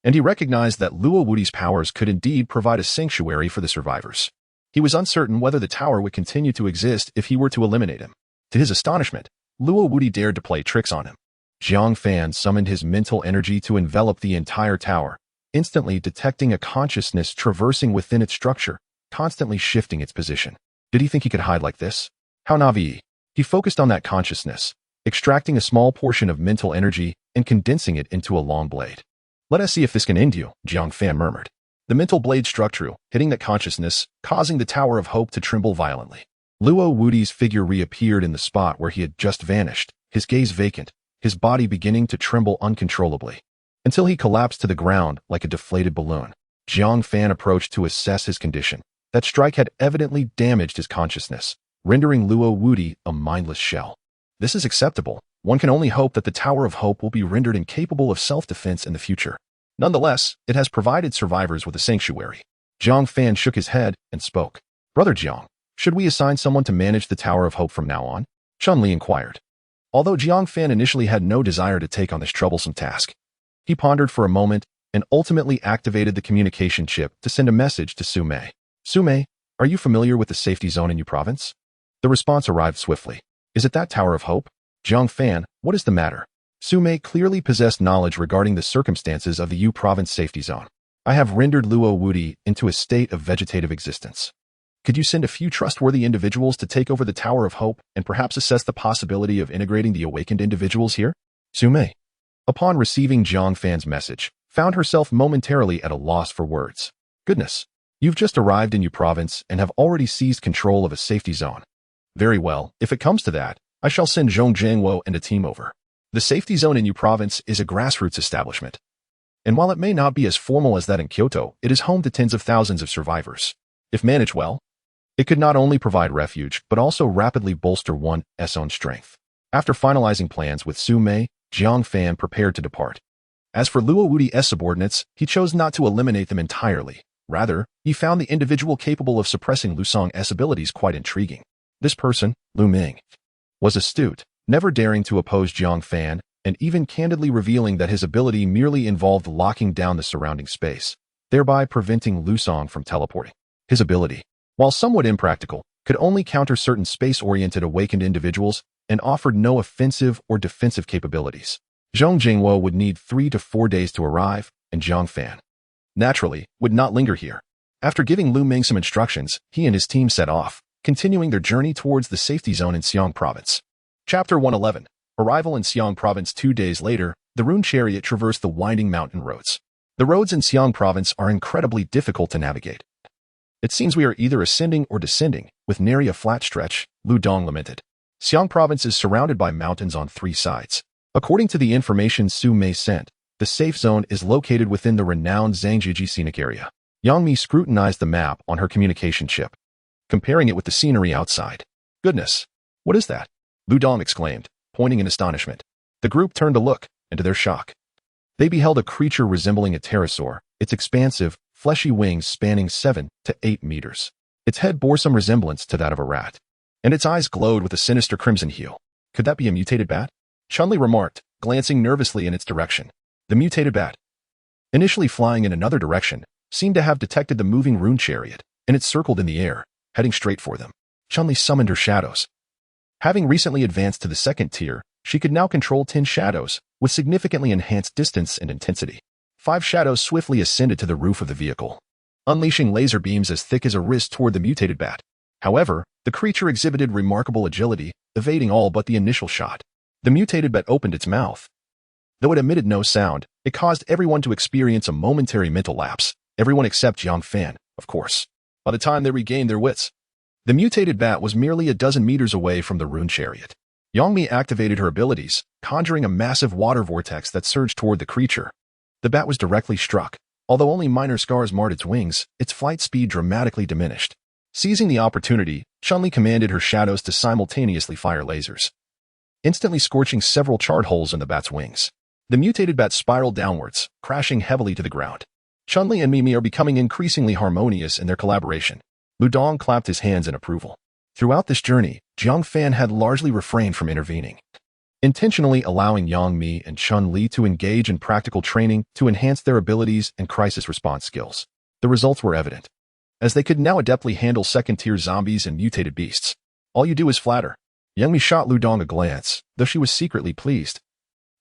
and he recognized that Luo Wudi's powers could indeed provide a sanctuary for the survivors. He was uncertain whether the tower would continue to exist if he were to eliminate him. To his astonishment, Luo Wudi dared to play tricks on him. Jiang Fan summoned his mental energy to envelop the entire tower, instantly detecting a consciousness traversing within its structure, constantly shifting its position. Did he think he could hide like this? How naive. He focused on that consciousness, extracting a small portion of mental energy and condensing it into a long blade. Let us see if this can end you, Jiang Fan murmured. The mental blade struck true, hitting that consciousness, causing the Tower of Hope to tremble violently. Luo Wudi's figure reappeared in the spot where he had just vanished, his gaze vacant, his body beginning to tremble uncontrollably, until he collapsed to the ground like a deflated balloon. Jiang Fan approached to assess his condition. That strike had evidently damaged his consciousness, rendering Luo Wudi a mindless shell. This is acceptable. One can only hope that the Tower of Hope will be rendered incapable of self-defense in the future. Nonetheless, it has provided survivors with a sanctuary. Jiang Fan shook his head and spoke. Brother Jiang, should we assign someone to manage the Tower of Hope from now on? Chun-Li inquired. Although Jiang Fan initially had no desire to take on this troublesome task, he pondered for a moment and ultimately activated the communication chip to send a message to Su Mei. Su Mei, are you familiar with the safety zone in Yu Province? The response arrived swiftly. Is it that Tower of Hope? Jiang Fan, what is the matter? Su Mei clearly possessed knowledge regarding the circumstances of the Yu Province safety zone. I have rendered Luo Wudi into a state of vegetative existence. Could you send a few trustworthy individuals to take over the Tower of Hope and perhaps assess the possibility of integrating the awakened individuals here? Su Mei, upon receiving Jiang Fan's message, found herself momentarily at a loss for words. Goodness, you've just arrived in Yu Province and have already seized control of a safety zone. Very well, if it comes to that, I shall send Zhong Jiangwo and a team over. The safety zone in Yu Province is a grassroots establishment, and while it may not be as formal as that in Kyoto, it is home to tens of thousands of survivors. If managed well, it could not only provide refuge, but also rapidly bolster one's own strength. After finalizing plans with Su Mei, Jiang Fan prepared to depart. As for Luo Wudi's subordinates, he chose not to eliminate them entirely. Rather, he found the individual capable of suppressing Lu Song's abilities quite intriguing. This person, Lu Ming, was astute, never daring to oppose Jiang Fan, and even candidly revealing that his ability merely involved locking down the surrounding space, thereby preventing Lu Song from teleporting. His ability, while somewhat impractical, could only counter certain space-oriented awakened individuals and offered no offensive or defensive capabilities. Zhong Jingwo would need 3 to 4 days to arrive, and Jiang Fan, naturally, would not linger here. After giving Lu Ming some instructions, he and his team set off, continuing their journey towards the safety zone in Xiong Province. Chapter 111. Arrival in Xiong Province 2 days later, the Rune Chariot traversed the winding mountain roads. The roads in Xiong Province are incredibly difficult to navigate. It seems we are either ascending or descending, with nary a flat stretch, Lu Dong lamented. Xiong Province is surrounded by mountains on 3 sides. According to the information Su Mei sent, the safe zone is located within the renowned Zhangjiji scenic area. Yang Mi scrutinized the map on her communication chip, comparing it with the scenery outside. Goodness, what is that? Lu Dong exclaimed, pointing in astonishment. The group turned to look, and to their shock, they beheld a creature resembling a pterosaur, its expansive, fleshy wings spanning 7 to 8 meters. Its head bore some resemblance to that of a rat, and its eyes glowed with a sinister crimson hue. Could that be a mutated bat? Chun-Li remarked, glancing nervously in its direction. The mutated bat, initially flying in another direction, seemed to have detected the moving rune chariot, and it circled in the air, heading straight for them. Chun-Li summoned her shadows. Having recently advanced to the 2nd tier, she could now control 10 shadows, with significantly enhanced distance and intensity. 5 shadows swiftly ascended to the roof of the vehicle, unleashing laser beams as thick as a wrist toward the mutated bat. However, the creature exhibited remarkable agility, evading all but the initial shot. The mutated bat opened its mouth. Though it emitted no sound, it caused everyone to experience a momentary mental lapse, everyone except Jiang Fan, of course. By the time they regained their wits, the mutated bat was merely a dozen meters away from the rune chariot. Yang Mi activated her abilities, conjuring a massive water vortex that surged toward the creature. The bat was directly struck. Although only minor scars marred its wings, its flight speed dramatically diminished. Seizing the opportunity, Chun-Li commanded her shadows to simultaneously fire lasers, instantly scorching several charred holes in the bat's wings. The mutated bat spiraled downwards, crashing heavily to the ground. Chun-Li and Mimi are becoming increasingly harmonious in their collaboration. Lu Dong clapped his hands in approval. Throughout this journey, Jiang Fan had largely refrained from intervening, intentionally allowing Yang Mi and Chun-Li to engage in practical training to enhance their abilities and crisis response skills. The results were evident, as they could now adeptly handle 2nd-tier zombies and mutated beasts. All you do is flatter. Yang Mi shot Lu Dong a glance, though she was secretly pleased.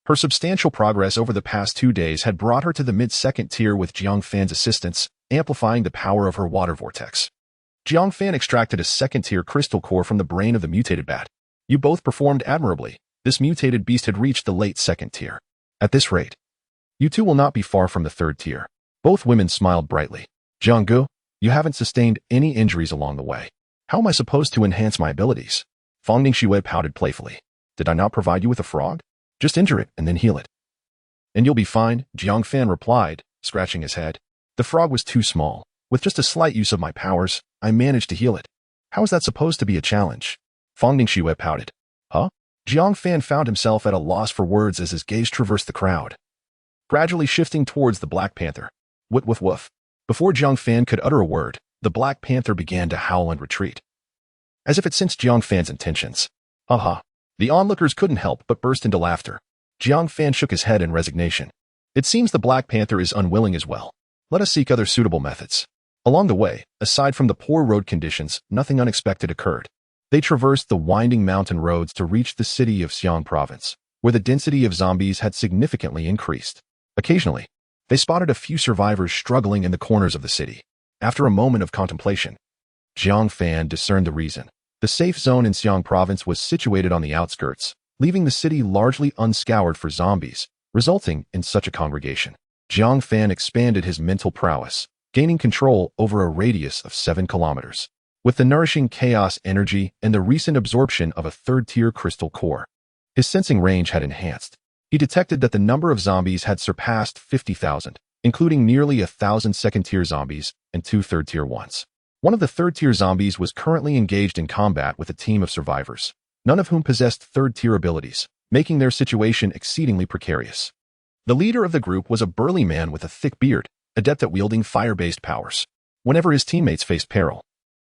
Her substantial progress over the past 2 days had brought her to the mid-2nd tier with Jiang Fan's assistance, amplifying the power of her water vortex. Jiang Fan extracted a 2nd-tier crystal core from the brain of the mutated bat. You both performed admirably. This mutated beast had reached the late 2nd tier. At this rate, you two will not be far from the 3rd tier. Both women smiled brightly. Jianggu, you haven't sustained any injuries along the way. How am I supposed to enhance my abilities? Fang Ningxue pouted playfully. Did I not provide you with a frog? Just injure it and then heal it, and you'll be fine, Jiang Fan replied, scratching his head. The frog was too small. With just a slight use of my powers, I managed to heal it. How is that supposed to be a challenge? Fang Ningxue pouted. Huh? Jiang Fan found himself at a loss for words as his gaze traversed the crowd, gradually shifting towards the Black Panther. Woof woof woof. Before Jiang Fan could utter a word, the Black Panther began to howl and retreat, as if it sensed Jiang Fan's intentions. Aha. The onlookers couldn't help but burst into laughter. Jiang Fan shook his head in resignation. It seems the Black Panther is unwilling as well. Let us seek other suitable methods. Along the way, aside from the poor road conditions, nothing unexpected occurred. They traversed the winding mountain roads to reach the city of Xiong Province, where the density of zombies had significantly increased. Occasionally, they spotted a few survivors struggling in the corners of the city. After a moment of contemplation, Jiang Fan discerned the reason. The safe zone in Xiong Province was situated on the outskirts, leaving the city largely unscoured for zombies, resulting in such a congregation. Jiang Fan expanded his mental prowess, gaining control over a radius of 7 kilometers. With the nourishing chaos energy and the recent absorption of a 3rd-tier crystal core, his sensing range had enhanced. He detected that the number of zombies had surpassed 50,000, including nearly 1,000 2nd-tier zombies and 2 3rd-tier ones. One of the 3rd-tier zombies was currently engaged in combat with a team of survivors, none of whom possessed 3rd-tier abilities, making their situation exceedingly precarious. The leader of the group was a burly man with a thick beard, adept at wielding fire-based powers. whenever his teammates faced peril.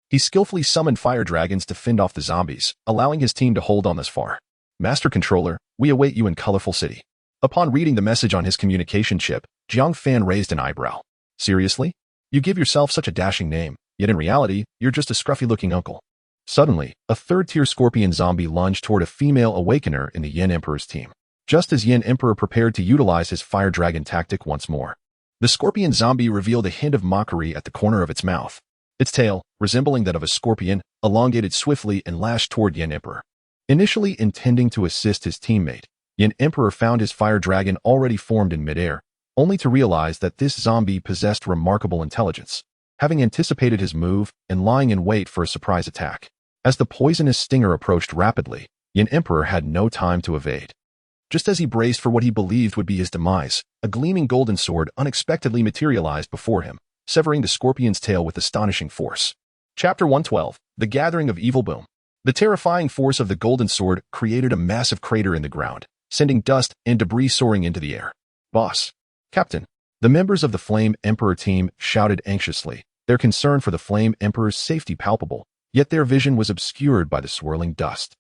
He skillfully summoned fire dragons to fend off the zombies, allowing his team to hold on thus far. Master Controller, we await you in Colorful City. Upon reading the message on his communication chip, Jiang Fan raised an eyebrow. Seriously? You give yourself such a dashing name, yet in reality, you're just a scruffy-looking uncle. Suddenly, a third-tier scorpion zombie lunged toward a female awakener in the Yin Emperor's team. Just as Yin Emperor prepared to utilize his fire dragon tactic once more, the scorpion zombie revealed a hint of mockery at the corner of its mouth. Its tail, resembling that of a scorpion, elongated swiftly and lashed toward Yin Emperor. Initially intending to assist his teammate, Yin Emperor found his fire dragon already formed in midair, only to realize that this zombie possessed remarkable intelligence, having anticipated his move and lying in wait for a surprise attack. As the poisonous stinger approached rapidly, Yin Emperor had no time to evade. Just as he braced for what he believed would be his demise, a gleaming golden sword unexpectedly materialized before him, severing the scorpion's tail with astonishing force. Chapter 112, The Gathering of Evil Boom. The terrifying force of the golden sword created a massive crater in the ground, sending dust and debris soaring into the air. Boss. Captain. The members of the Flame Emperor team shouted anxiously, their concern for the Flame Emperor's safety palpable, yet their vision was obscured by the swirling dust,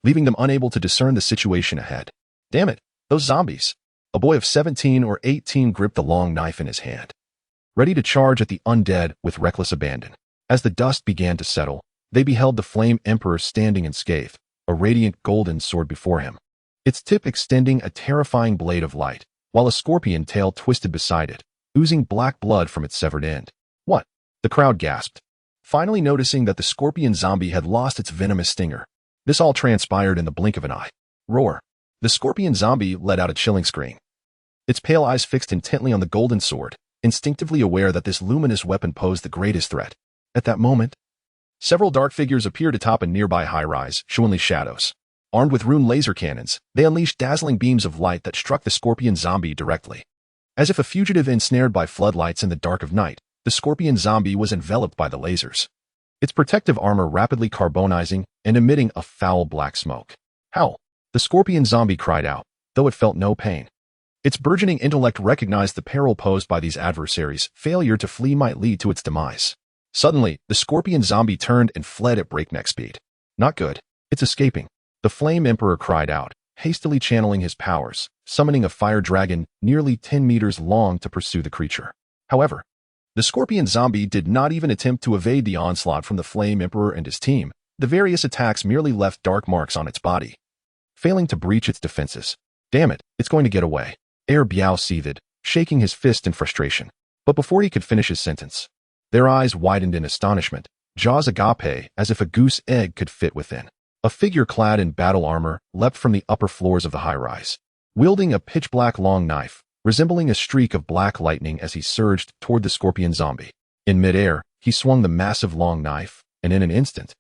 leaving them unable to discern the situation ahead. Damn it, those zombies. A boy of 17 or 18 gripped the long knife in his hand, ready to charge at the undead with reckless abandon. As the dust began to settle, they beheld the Flame Emperor standing unscathed, a radiant golden sword before him, its tip extending a terrifying blade of light, while a scorpion tail twisted beside it, oozing black blood from its severed end. What? The crowd gasped, finally noticing that the scorpion zombie had lost its venomous stinger. This all transpired in the blink of an eye. Roar. The scorpion zombie let out a chilling scream, its pale eyes fixed intently on the golden sword, instinctively aware that this luminous weapon posed the greatest threat. At that moment, several dark figures appeared atop a nearby high-rise, showing only shadows. Armed with rune laser cannons, they unleashed dazzling beams of light that struck the scorpion zombie directly. As if a fugitive ensnared by floodlights in the dark of night, the scorpion zombie was enveloped by the lasers, its protective armor rapidly carbonizing and emitting a foul black smoke. Howl! The scorpion zombie cried out, though it felt no pain. Its burgeoning intellect recognized the peril posed by these adversaries. Failure to flee might lead to its demise. Suddenly, the scorpion zombie turned and fled at breakneck speed. Not good. It's escaping. The Flame Emperor cried out, hastily channeling his powers, summoning a fire dragon nearly 10 meters long to pursue the creature. However, the scorpion zombie did not even attempt to evade the onslaught from the Flame Emperor and his team. The various attacks merely left dark marks on its body, failing to breach its defenses. Damn it, it's going to get away. Air Biao seethed, shaking his fist in frustration. But before he could finish his sentence, their eyes widened in astonishment, jaws agape as if a goose egg could fit within. A figure clad in battle armor leapt from the upper floors of the high-rise, wielding a pitch-black long knife, resembling a streak of black lightning as he surged toward the scorpion zombie. In midair, he swung the massive long knife, and in an instant,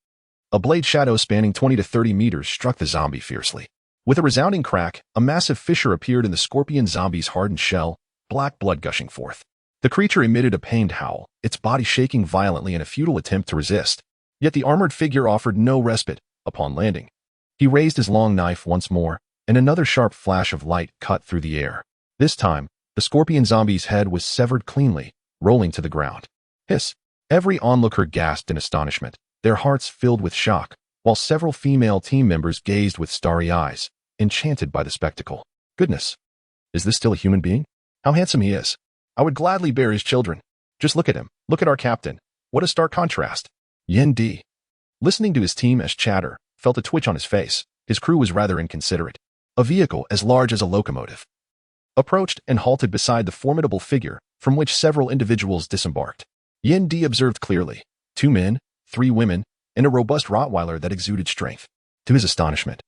a blade shadow spanning 20 to 30 meters struck the zombie fiercely. With a resounding crack, a massive fissure appeared in the scorpion zombie's hardened shell, black blood gushing forth. The creature emitted a pained howl, its body shaking violently in a futile attempt to resist. Yet the armored figure offered no respite. Upon landing, he raised his long knife once more, and another sharp flash of light cut through the air. This time, the scorpion zombie's head was severed cleanly, rolling to the ground. Hiss! Every onlooker gasped in astonishment, their hearts filled with shock, while several female team members gazed with starry eyes, enchanted by the spectacle. Goodness! Is this still a human being? How handsome he is! I would gladly bear his children. Just look at him. Look at our captain. What a stark contrast. Yin D. Listening to his team's chatter, felt a twitch on his face. His crew was rather inconsiderate. A vehicle as large as a locomotive approached and halted beside the formidable figure, from which several individuals disembarked. Yin D observed clearly. 2 men, 3 women, and a robust Rottweiler that exuded strength. To his astonishment,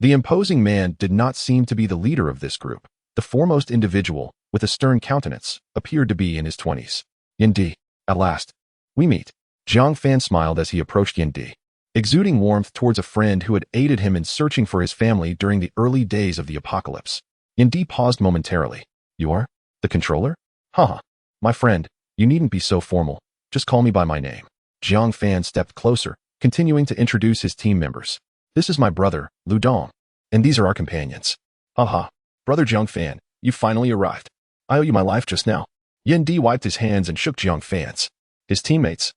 the imposing man did not seem to be the leader of this group. The foremost individual, with a stern countenance, appeared to be in his 20s. Yin D. At last, we meet. Jiang Fan smiled as he approached Yin D, exuding warmth towards a friend who had aided him in searching for his family during the early days of the apocalypse. Yin D paused momentarily. You are? The controller? Haha. My friend, you needn't be so formal. Just call me by my name. Jiang Fan stepped closer, continuing to introduce his team members. This is my brother, Lu Dong, and these are our companions. Haha. Brother Jiang Fan, you finally arrived. I owe you my life just now. Yin D wiped his hands and shook Jiang Fan's. His teammates,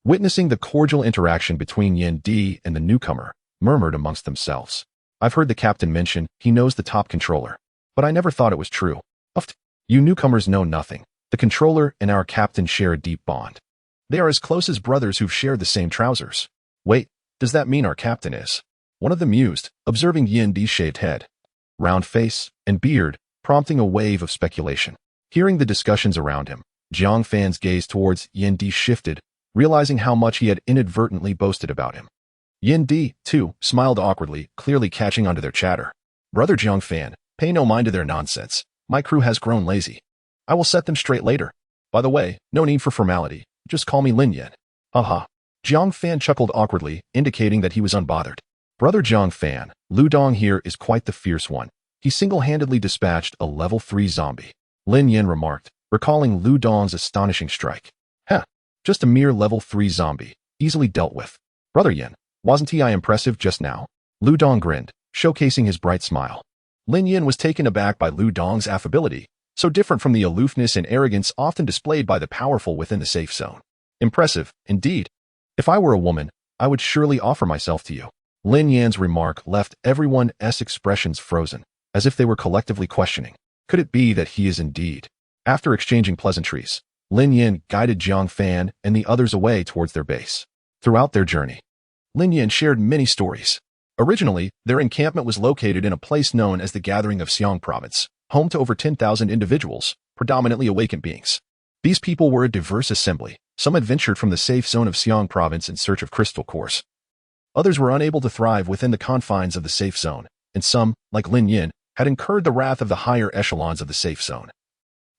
witnessing the cordial interaction between Yin Di and the newcomer, murmured amongst themselves. I've heard the captain mention he knows the top controller, but I never thought it was true. You newcomers know nothing. The controller and our captain share a deep bond. They are as close as brothers who've shared the same trousers. Wait, does that mean our captain is? One of them mused, observing Yin Di's shaved head, round face, and beard, prompting a wave of speculation. Hearing the discussions around him, Jiang Fan's gaze towards Yin Di shifted, realizing how much he had inadvertently boasted about him. Yin Di, too, smiled awkwardly, clearly catching onto their chatter. Brother Jiang Fan, pay no mind to their nonsense. My crew has grown lazy. I will set them straight later. By the way, no need for formality. Just call me Lin Yin. Haha. Jiang Fan chuckled awkwardly, indicating that he was unbothered. Brother Jiang Fan, Lu Dong here is quite the fierce one. He single-handedly dispatched a level 3 zombie. Lin Yin remarked, recalling Lu Dong's astonishing strike. Just a mere level 3 zombie, easily dealt with. Brother Yin, wasn't he impressive just now? Lu Dong grinned, showcasing his bright smile. Lin Yin was taken aback by Lu Dong's affability, so different from the aloofness and arrogance often displayed by the powerful within the safe zone. Impressive, indeed. If I were a woman, I would surely offer myself to you. Lin Yan's remark left everyone's expressions frozen, as if they were collectively questioning. Could it be that he is indeed? After exchanging pleasantries, Lin Yin guided Jiang Fan and the others away towards their base. Throughout their journey, Lin Yin shared many stories. Originally, their encampment was located in a place known as the Gathering of Xiang Province, home to over 10,000 individuals, predominantly awakened beings. These people were a diverse assembly. Some had ventured from the safe zone of Xiang Province in search of crystal cores. Others were unable to thrive within the confines of the safe zone, and some, like Lin Yin, had incurred the wrath of the higher echelons of the safe zone,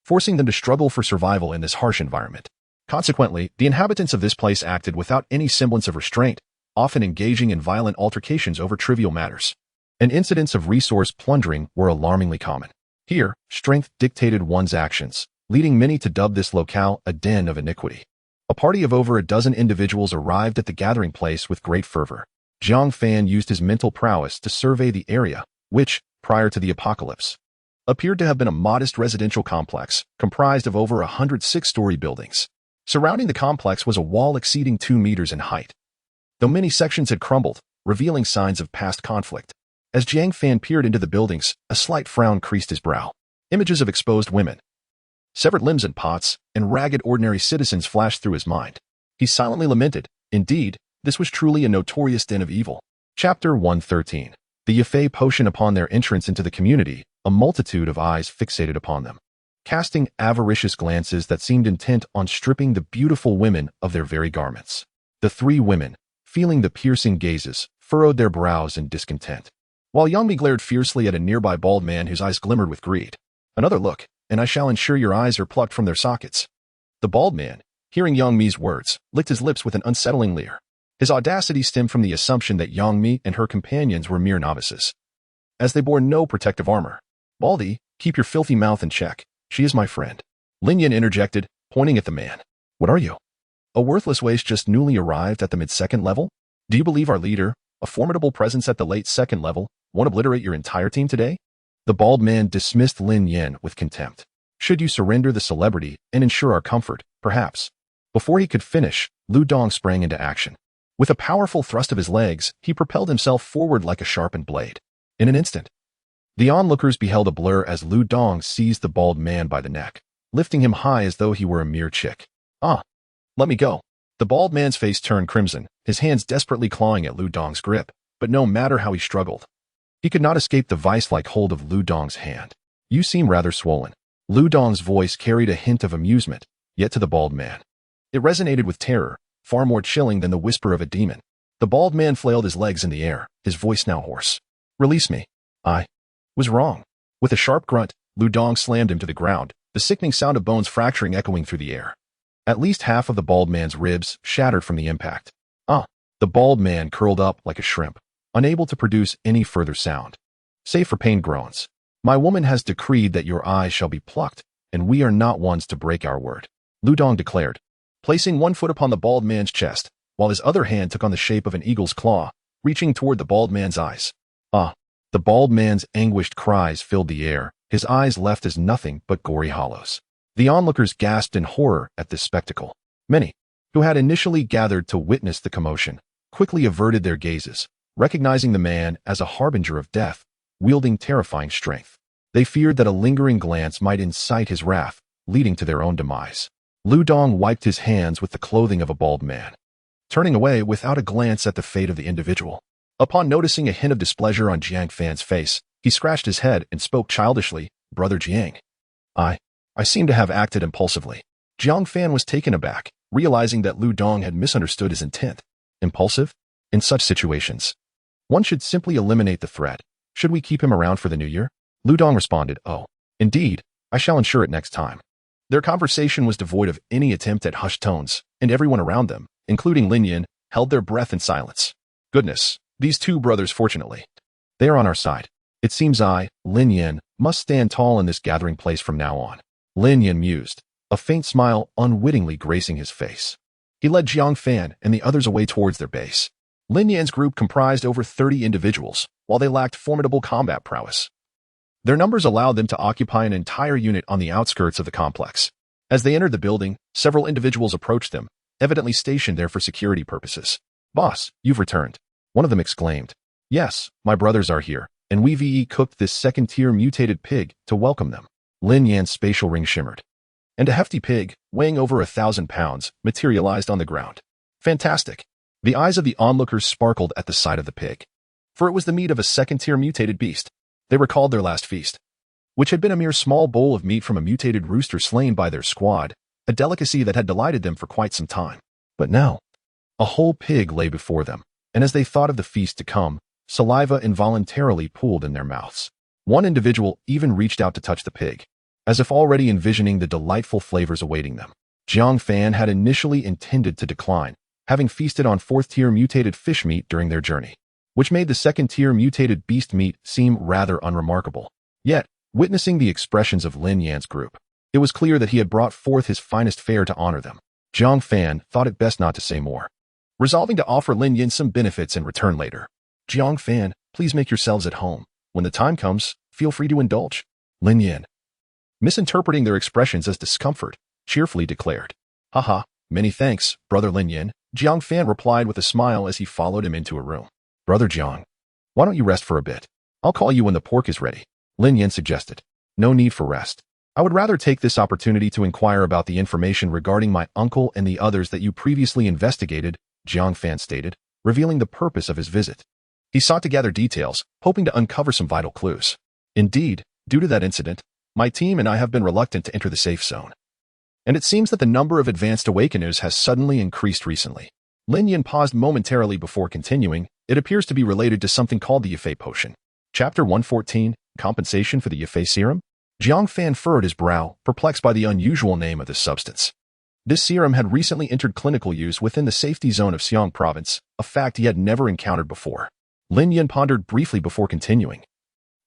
forcing them to struggle for survival in this harsh environment. Consequently, the inhabitants of this place acted without any semblance of restraint, often engaging in violent altercations over trivial matters. And incidents of resource plundering were alarmingly common. Here, strength dictated one's actions, leading many to dub this locale a den of iniquity. A party of over a dozen individuals arrived at the gathering place with great fervor. Jiang Fan used his mental prowess to survey the area, which, prior to the apocalypse, appeared to have been a modest residential complex comprised of over 100 six-story buildings. Surrounding the complex was a wall exceeding 2 meters in height, though many sections had crumbled, revealing signs of past conflict. As Jiang Fan peered into the buildings, a slight frown creased his brow. Images of exposed women, severed limbs and pots, and ragged ordinary citizens flashed through his mind. He silently lamented. Indeed, this was truly a notorious den of evil. Chapter 113. The Yafei potion. Upon their entrance into the community, a multitude of eyes fixated upon them, casting avaricious glances that seemed intent on stripping the beautiful women of their very garments. The 3 women, feeling the piercing gazes, furrowed their brows in discontent, while Yangmi glared fiercely at a nearby bald man whose eyes glimmered with greed. Another look, and I shall ensure your eyes are plucked from their sockets. The bald man, hearing Yangmi's words, licked his lips with an unsettling leer. His audacity stemmed from the assumption that Yangmi and her companions were mere novices, as they bore no protective armor. Baldy, keep your filthy mouth in check. She is my friend. Lin Yin interjected, pointing at the man. What are you? A worthless waste just newly arrived at the mid-second level? Do you believe our leader, a formidable presence at the late second level, won't obliterate your entire team today? The bald man dismissed Lin Yin with contempt. Should you surrender the celebrity and ensure our comfort, perhaps? Before he could finish, Lu Dong sprang into action. With a powerful thrust of his legs, he propelled himself forward like a sharpened blade. In an instant, the onlookers beheld a blur as Lu Dong seized the bald man by the neck, lifting him high as though he were a mere chick. Let me go. The bald man's face turned crimson, his hands desperately clawing at Lu Dong's grip, but no matter how he struggled, he could not escape the vice-like hold of Lu Dong's hand. You seem rather swollen. Lu Dong's voice carried a hint of amusement, yet to the bald man, it resonated with terror, far more chilling than the whisper of a demon. The bald man flailed his legs in the air, his voice now hoarse. Release me. I was wrong. With a sharp grunt, Lu Dong slammed him to the ground, the sickening sound of bones fracturing echoing through the air. At least half of the bald man's ribs shattered from the impact. The bald man curled up like a shrimp, unable to produce any further sound, save for pained groans. My woman has decreed that your eyes shall be plucked, and we are not ones to break our word, Lu Dong declared, placing one foot upon the bald man's chest, while his other hand took on the shape of an eagle's claw, reaching toward the bald man's eyes. The bald man's anguished cries filled the air, his eyes left as nothing but gory hollows. The onlookers gasped in horror at this spectacle. Many, who had initially gathered to witness the commotion, quickly averted their gazes, recognizing the man as a harbinger of death, wielding terrifying strength. They feared that a lingering glance might incite his wrath, leading to their own demise. Lu Dong wiped his hands with the clothing of a bald man, turning away without a glance at the fate of the individual. Upon noticing a hint of displeasure on Jiang Fan's face, he scratched his head and spoke childishly, "Brother Jiang. I seem to have acted impulsively." Jiang Fan was taken aback, realizing that Lu Dong had misunderstood his intent. Impulsive? In such situations, one should simply eliminate the threat. Should we keep him around for the new year? Lu Dong responded, "Oh, indeed, I shall ensure it next time." Their conversation was devoid of any attempt at hushed tones, and everyone around them, including Lin Yin, held their breath in silence. Goodness, these two brothers, fortunately. They are on our side. It seems I, Lin Yin, must stand tall in this gathering place from now on. Lin Yin mused, a faint smile unwittingly gracing his face. He led Jiang Fan and the others away towards their base. Lin Yin's group comprised over 30 individuals, while they lacked formidable combat prowess. Their numbers allowed them to occupy an entire unit on the outskirts of the complex. As they entered the building, several individuals approached them, evidently stationed there for security purposes. "Boss, you've returned," one of them exclaimed. "Yes, my brothers are here, and we've cooked this second-tier mutated pig to welcome them." Lin Yan's spatial ring shimmered, and a hefty pig, weighing over 1,000 pounds, materialized on the ground. Fantastic! The eyes of the onlookers sparkled at the sight of the pig, for it was the meat of a second-tier mutated beast. They recalled their last feast, which had been a mere small bowl of meat from a mutated rooster slain by their squad, a delicacy that had delighted them for quite some time. But now, a whole pig lay before them, and as they thought of the feast to come, saliva involuntarily pooled in their mouths. One individual even reached out to touch the pig, as if already envisioning the delightful flavors awaiting them. Jiang Fan had initially intended to decline, having feasted on fourth-tier mutated fish meat during their journey, which made the second-tier mutated beast meat seem rather unremarkable. Yet, witnessing the expressions of Lin Yan's group, it was clear that he had brought forth his finest fare to honor them. Jiang Fan thought it best not to say more, resolving to offer Lin Yin some benefits in return later. "Jiang Fan, please make yourselves at home. When the time comes, feel free to indulge." Lin Yin, misinterpreting their expressions as discomfort, cheerfully declared, "Haha, many thanks, Brother Lin Yin." Jiang Fan replied with a smile as he followed him into a room. "Brother Jiang, why don't you rest for a bit? I'll call you when the pork is ready," Lin Yin suggested. "No need for rest. I would rather take this opportunity to inquire about the information regarding my uncle and the others that you previously investigated," Jiang Fan stated, revealing the purpose of his visit. He sought to gather details, hoping to uncover some vital clues. "Indeed, due to that incident, my team and I have been reluctant to enter the safe zone. And it seems that the number of advanced awakeners has suddenly increased recently." Lin Yin paused momentarily before continuing. "It appears to be related to something called the Yifei potion." Chapter 114, Compensation for the Yifei Serum? Jiang Fan furrowed his brow, perplexed by the unusual name of this substance. This serum had recently entered clinical use within the safety zone of Xiong Province, a fact he had never encountered before. Lin Yin pondered briefly before continuing.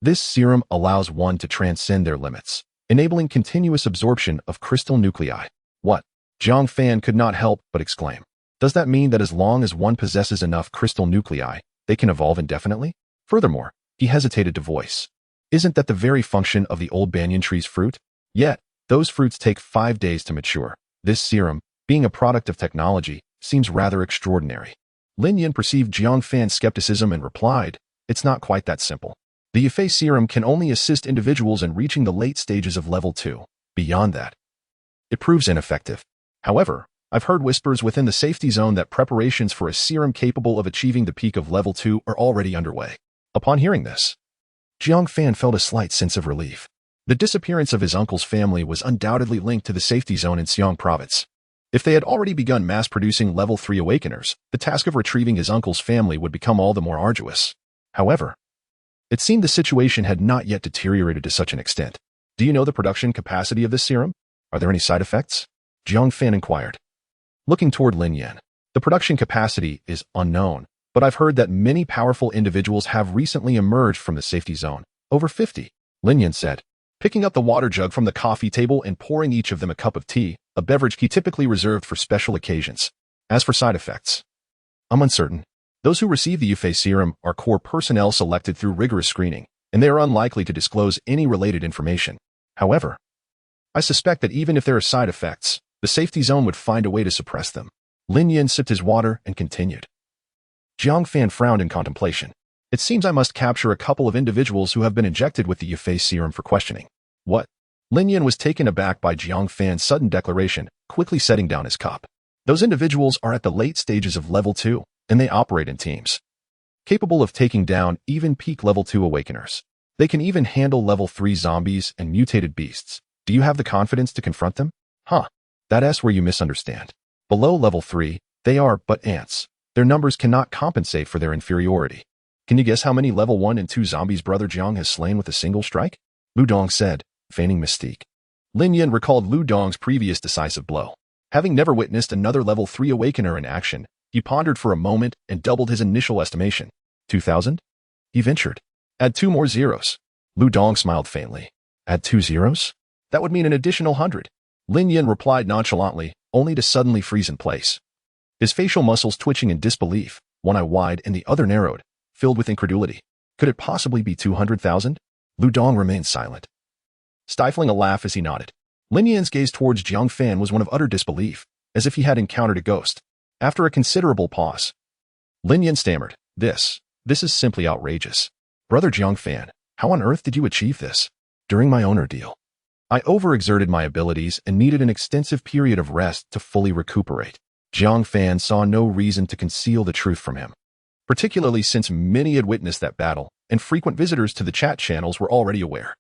"This serum allows one to transcend their limits, enabling continuous absorption of crystal nuclei." "What?" Jiang Fan could not help but exclaim. "Does that mean that as long as one possesses enough crystal nuclei, they can evolve indefinitely?" Furthermore, he hesitated to voice, "Isn't that the very function of the old banyan tree's fruit? Yet, those fruits take 5 days to mature. This serum, being a product of technology, seems rather extraordinary." Lin Yin perceived Jiang Fan's skepticism and replied, "It's not quite that simple. The Yifei serum can only assist individuals in reaching the late stages of level 2. Beyond that, it proves ineffective. However, I've heard whispers within the safety zone that preparations for a serum capable of achieving the peak of level 2 are already underway." Upon hearing this, Jiang Fan felt a slight sense of relief. The disappearance of his uncle's family was undoubtedly linked to the safety zone in Xiong Province. If they had already begun mass-producing level 3 awakeners, the task of retrieving his uncle's family would become all the more arduous. However, it seemed the situation had not yet deteriorated to such an extent. "Do you know the production capacity of this serum? Are there any side effects?" Jiang Fan inquired, looking toward Lin Yin. "The production capacity is unknown, but I've heard that many powerful individuals have recently emerged from the safety zone. Over 50, Lin Yin said, picking up the water jug from the coffee table and pouring each of them a cup of tea, a beverage he typically reserved for special occasions. "As for side effects, I'm uncertain. Those who receive the Yifei serum are core personnel selected through rigorous screening, and they are unlikely to disclose any related information. However, I suspect that even if there are side effects, the safety zone would find a way to suppress them." Lin Yin sipped his water and continued. Jiang Fan frowned in contemplation. It seems I must capture a couple of individuals who have been injected with the Yufei serum for questioning. What? Lin Yin was taken aback by Jiang Fan's sudden declaration, quickly setting down his cup. Those individuals are at the late stages of level 2, and they operate in teams, capable of taking down even peak level 2 awakeners. They can even handle level 3 zombies and mutated beasts. Do you have the confidence to confront them? Huh. That's where you misunderstand. Below level 3, they are but ants. Their numbers cannot compensate for their inferiority. Can you guess how many level 1 and 2 zombies Brother Jiang has slain with a single strike? Lu Dong said, feigning mystique. Lin Yin recalled Lu Dong's previous decisive blow. Having never witnessed another level 3 awakener in action, he pondered for a moment and doubled his initial estimation. 2,000? He ventured. Add 2 more zeros. Lu Dong smiled faintly. Add 2 zeros? That would mean an additional 100. Lin Yin replied nonchalantly, only to suddenly freeze in place. His facial muscles twitching in disbelief, one eye wide and the other narrowed, filled with incredulity. Could it possibly be 200,000? Lu Dong remained silent, stifling a laugh as he nodded. Lin Yin's gaze towards Jiang Fan was one of utter disbelief, as if he had encountered a ghost. After a considerable pause, Lin Yin stammered, This is simply outrageous. Brother Jiang Fan, how on earth did you achieve this? During my own ordeal, I overexerted my abilities and needed an extensive period of rest to fully recuperate. Jiang Fan saw no reason to conceal the truth from him, particularly since many had witnessed that battle, and frequent visitors to the chat channels were already aware.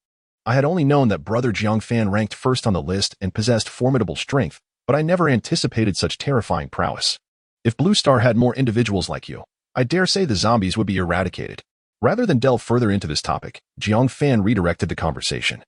I had only known that Brother Jiang Fan ranked first on the list and possessed formidable strength, but I never anticipated such terrifying prowess. If Blue Star had more individuals like you, I dare say the zombies would be eradicated. Rather than delve further into this topic, Jiang Fan redirected the conversation,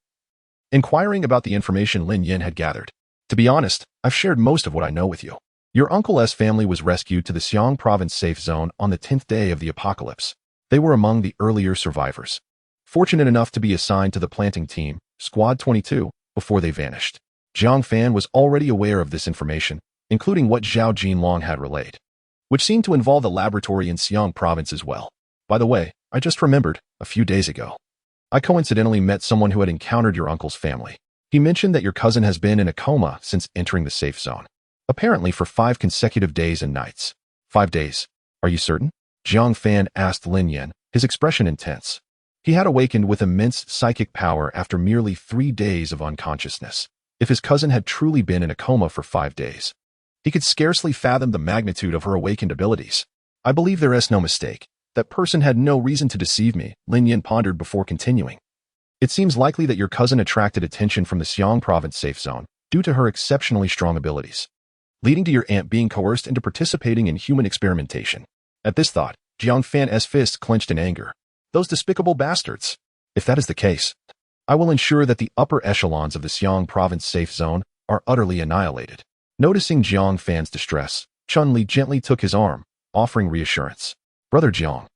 inquiring about the information Lin Yin had gathered. To be honest, I've shared most of what I know with you. Your uncle's family was rescued to the Xiang province safe zone on the 10th day of the apocalypse. They were among the earlier survivors, fortunate enough to be assigned to the planting team, Squad 22, before they vanished. Jiang Fan was already aware of this information, including what Zhao Jinlong had relayed, which seemed to involve the laboratory in Xiang province as well. By the way, I just remembered, a few days ago, I coincidentally met someone who had encountered your uncle's family. He mentioned that your cousin has been in a coma since entering the safe zone, apparently for 5 consecutive days and nights. 5 days. Are you certain? Jiang Fan asked Lin Yin, his expression intense. He had awakened with immense psychic power after merely 3 days of unconsciousness. If his cousin had truly been in a coma for 5 days, he could scarcely fathom the magnitude of her awakened abilities. I believe there is no mistake. That person had no reason to deceive me, Lin Yin pondered before continuing. It seems likely that your cousin attracted attention from the Xiang province safe zone due to her exceptionally strong abilities, leading to your aunt being coerced into participating in human experimentation. At this thought, Jiang Fan's fist clenched in anger. Those despicable bastards! If that is the case, I will ensure that the upper echelons of the Xiang province safe zone are utterly annihilated. Noticing Jiang Fan's distress, Chun-Li gently took his arm, offering reassurance. Brother Jiang,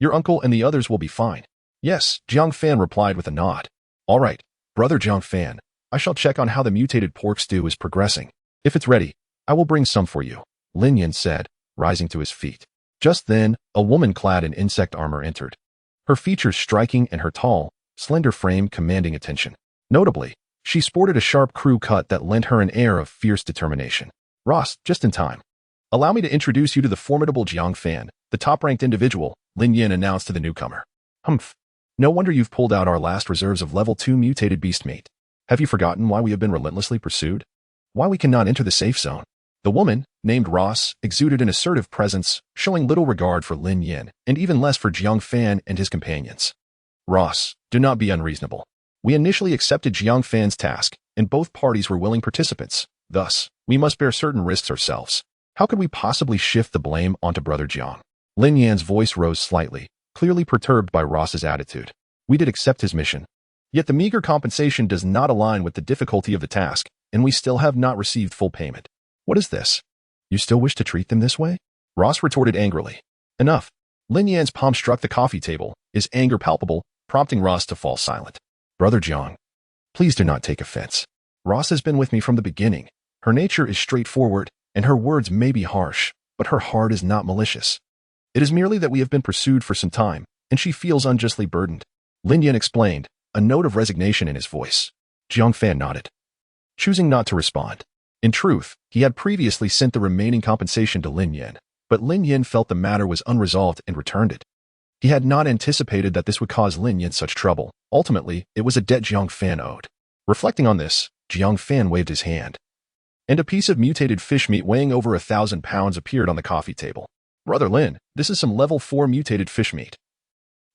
your uncle and the others will be fine. Yes, Jiang Fan replied with a nod. All right, Brother Jiang Fan, I shall check on how the mutated pork stew is progressing. If it's ready, I will bring some for you, Lin Yin said, rising to his feet. Just then, a woman clad in insect armor entered, her features striking and her tall, slender frame commanding attention. Notably, she sported a sharp crew cut that lent her an air of fierce determination. Ross, just in time. Allow me to introduce you to the formidable Jiang Fan, the top-ranked individual, Lin Yin announced to the newcomer. Humph. No wonder you've pulled out our last reserves of level 2 mutated beast meat. Have you forgotten why we have been relentlessly pursued? Why we cannot enter the safe zone? The woman, named Ross, exuded an assertive presence, showing little regard for Lin Yin, and even less for Jiang Fan and his companions. Ross, do not be unreasonable. We initially accepted Jiang Fan's task, and both parties were willing participants. Thus, we must bear certain risks ourselves. How could we possibly shift the blame onto Brother Jiang? Lin Yan's voice rose slightly, clearly perturbed by Ross's attitude. We did accept his mission. Yet the meager compensation does not align with the difficulty of the task, and we still have not received full payment. What is this? You still wish to treat them this way? Ross retorted angrily. Enough. Lin Yan's palm struck the coffee table, his anger palpable, prompting Ross to fall silent. Brother Jiang, please do not take offense. Ross has been with me from the beginning. Her nature is straightforward, and her words may be harsh, but her heart is not malicious. It is merely that we have been pursued for some time, and she feels unjustly burdened. Lin Yin explained, a note of resignation in his voice. Jiang Fan nodded, choosing not to respond. In truth, he had previously sent the remaining compensation to Lin Yin, but Lin Yin felt the matter was unresolved and returned it. He had not anticipated that this would cause Lin Yin such trouble. Ultimately, it was a debt Jiang Fan owed. Reflecting on this, Jiang Fan waved his hand, and a piece of mutated fish meat weighing over 1,000 pounds appeared on the coffee table. Brother Lin, this is some level 4 mutated fish meat.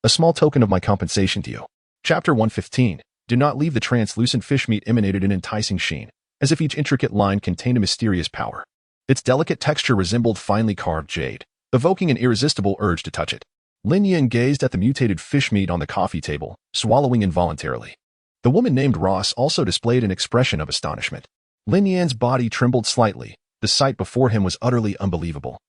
A small token of my compensation to you. Chapter 115. Do not leave the translucent fish meat emanated an enticing sheen, as if each intricate line contained a mysterious power. Its delicate texture resembled finely carved jade, evoking an irresistible urge to touch it. Lin Yin gazed at the mutated fish meat on the coffee table, swallowing involuntarily. The woman named Ross also displayed an expression of astonishment. Lin Yan's body trembled slightly. The sight before him was utterly unbelievable.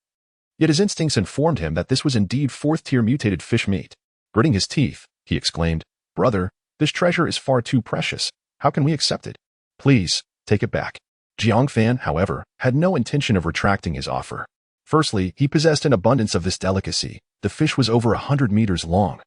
Yet his instincts informed him that this was indeed 4th-tier mutated fish meat. Gritting his teeth, he exclaimed, "Brother, this treasure is far too precious. How can we accept it? Please, take it back." Jiang Fan, however, had no intention of retracting his offer. Firstly, he possessed an abundance of this delicacy. The fish was over 100 meters long,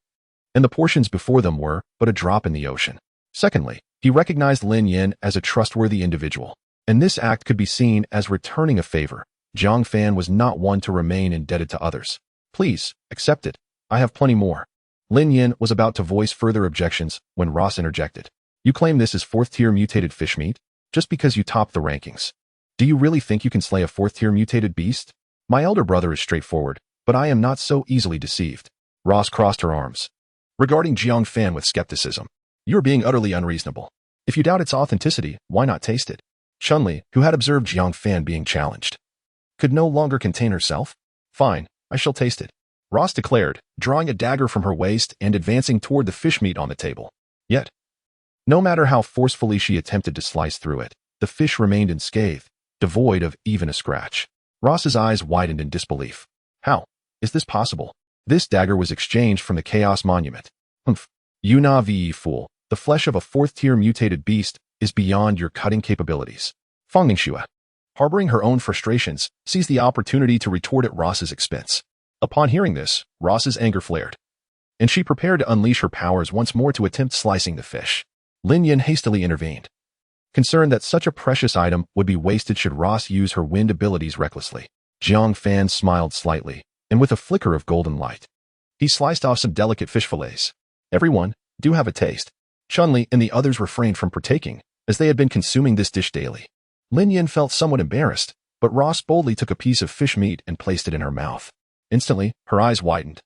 and the portions before them were but a drop in the ocean. Secondly, he recognized Lin Yin as a trustworthy individual, and this act could be seen as returning a favor. Jiang Fan was not one to remain indebted to others. "Please, accept it. I have plenty more." Lin Yin was about to voice further objections when Ross interjected. "You claim this is 4th-tier mutated fish meat? Just because you top the rankings. Do you really think you can slay a 4th-tier mutated beast? My elder brother is straightforward, but I am not so easily deceived." Ross crossed her arms, regarding Jiang Fan with skepticism. "You are being utterly unreasonable. If you doubt its authenticity, why not taste it?" Chun-Li, who had observed Jiang Fan being challenged, could no longer contain herself. "Fine, I shall taste it," Ross declared, drawing a dagger from her waist and advancing toward the fish meat on the table. Yet, no matter how forcefully she attempted to slice through it, the fish remained unscathed, devoid of even a scratch. Ross's eyes widened in disbelief. "How is this possible? This dagger was exchanged from the Chaos Monument." "Humph. You naive fool. The flesh of a 4th-tier mutated beast is beyond your cutting capabilities." Fang Ningxue, harboring her own frustrations, seized the opportunity to retort at Ross's expense. Upon hearing this, Ross's anger flared, and she prepared to unleash her powers once more to attempt slicing the fish. Lin Yin hastily intervened, concerned that such a precious item would be wasted should Ross use her wind abilities recklessly. Jiang Fan smiled slightly, and with a flicker of golden light, he sliced off some delicate fish fillets. "Everyone, do have a taste." Chun-Li and the others refrained from partaking, as they had been consuming this dish daily. Lin Yin felt somewhat embarrassed, but Ross boldly took a piece of fish meat and placed it in her mouth. Instantly, her eyes widened,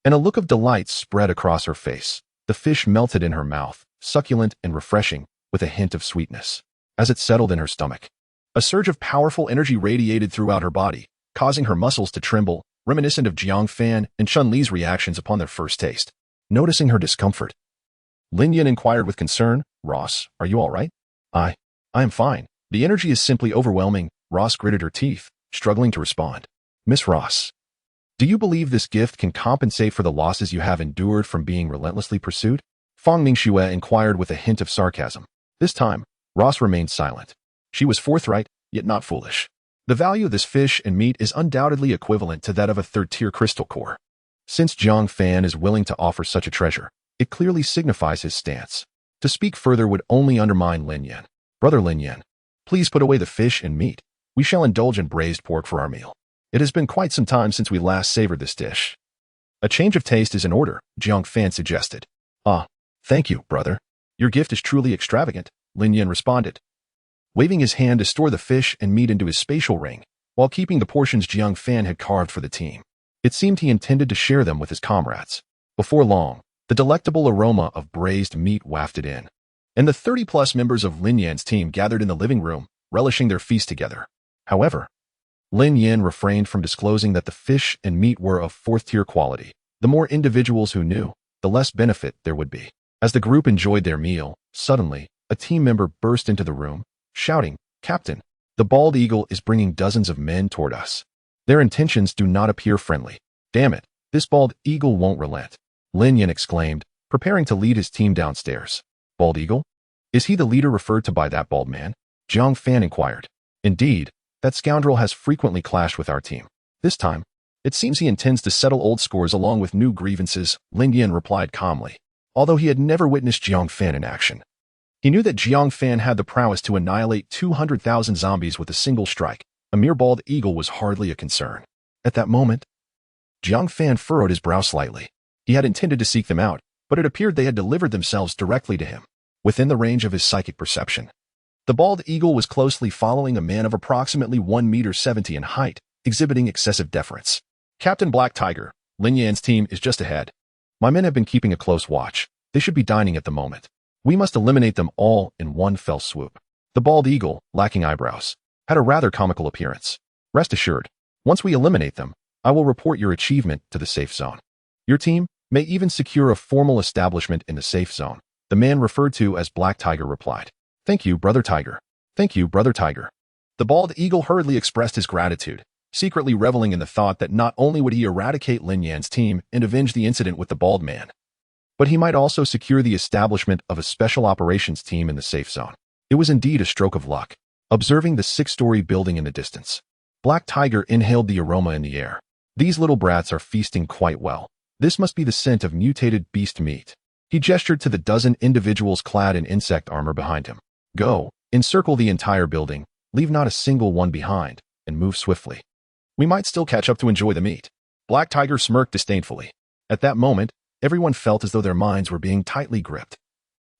and a look of delight spread across her face. The fish melted in her mouth, succulent and refreshing, with a hint of sweetness. As it settled in her stomach, a surge of powerful energy radiated throughout her body, causing her muscles to tremble, reminiscent of Jiang Fan and Chun-Li's reactions upon their first taste. Noticing her discomfort, Lin Yin inquired with concern, "Ross, are you all right?" I am fine. The energy is simply overwhelming." Ross gritted her teeth, struggling to respond. "Miss Ross, do you believe this gift can compensate for the losses you have endured from being relentlessly pursued?" Fang Ningxue inquired with a hint of sarcasm. This time, Ross remained silent. She was forthright, yet not foolish. The value of this fish and meat is undoubtedly equivalent to that of a 3rd-tier crystal core. Since Jiang Fan is willing to offer such a treasure, it clearly signifies his stance. To speak further would only undermine Lin Yin. "Brother Lin Yin, please put away the fish and meat. We shall indulge in braised pork for our meal. It has been quite some time since we last savored this dish." "A change of taste is in order," Jiang Fan suggested. "Ah, thank you, brother. Your gift is truly extravagant," Lin Yin responded, waving his hand to store the fish and meat into his spatial ring, while keeping the portions Jiang Fan had carved for the team. It seemed he intended to share them with his comrades. Before long, the delectable aroma of braised meat wafted in, and the 30-plus members of Lin Yan's team gathered in the living room, relishing their feast together. However, Lin Yin refrained from disclosing that the fish and meat were of 4th-tier quality. The more individuals who knew, the less benefit there would be. As the group enjoyed their meal, suddenly, a team member burst into the room, shouting, "Captain, the bald eagle is bringing dozens of men toward us. Their intentions do not appear friendly. Damn it, this bald eagle won't relent." Lin Yin exclaimed, preparing to lead his team downstairs. "Bald eagle? Is he the leader referred to by that bald man?" Jiang Fan inquired. "Indeed, that scoundrel has frequently clashed with our team. This time, it seems he intends to settle old scores along with new grievances," Lin Yin replied calmly. Although he had never witnessed Jiang Fan in action, He knew that Jiang Fan had the prowess to annihilate 200,000 zombies with a single strike. A mere bald eagle was hardly a concern. At that moment, Jiang Fan furrowed his brow slightly. He had intended to seek them out, but it appeared they had delivered themselves directly to him, within the range of his psychic perception. The bald eagle was closely following a man of approximately 1.70 m in height, exhibiting excessive deference. Captain Black Tiger, Lin Yan's team is just ahead. My men have been keeping a close watch. They should be dining at the moment. We must eliminate them all in one fell swoop. The bald eagle, lacking eyebrows, had a rather comical appearance. Rest assured, once we eliminate them, I will report your achievement to the safe zone. Your team may even secure a formal establishment in the safe zone. The man referred to as Black Tiger replied. Thank you, Brother Tiger. Thank you, Brother Tiger. The bald eagle hurriedly expressed his gratitude, secretly reveling in the thought that not only would he eradicate Lin Yan's team and avenge the incident with the bald man, but he might also secure the establishment of a special operations team in the safe zone. It was indeed a stroke of luck. Observing the 6-story building in the distance, Black Tiger inhaled the aroma in the air. These little brats are feasting quite well. This must be the scent of mutated beast meat. He gestured to the dozen individuals clad in insect armor behind him. Go, encircle the entire building, leave not a single one behind, and move swiftly. We might still catch up to enjoy the meat. Black Tiger smirked disdainfully. At that moment, everyone felt as though their minds were being tightly gripped,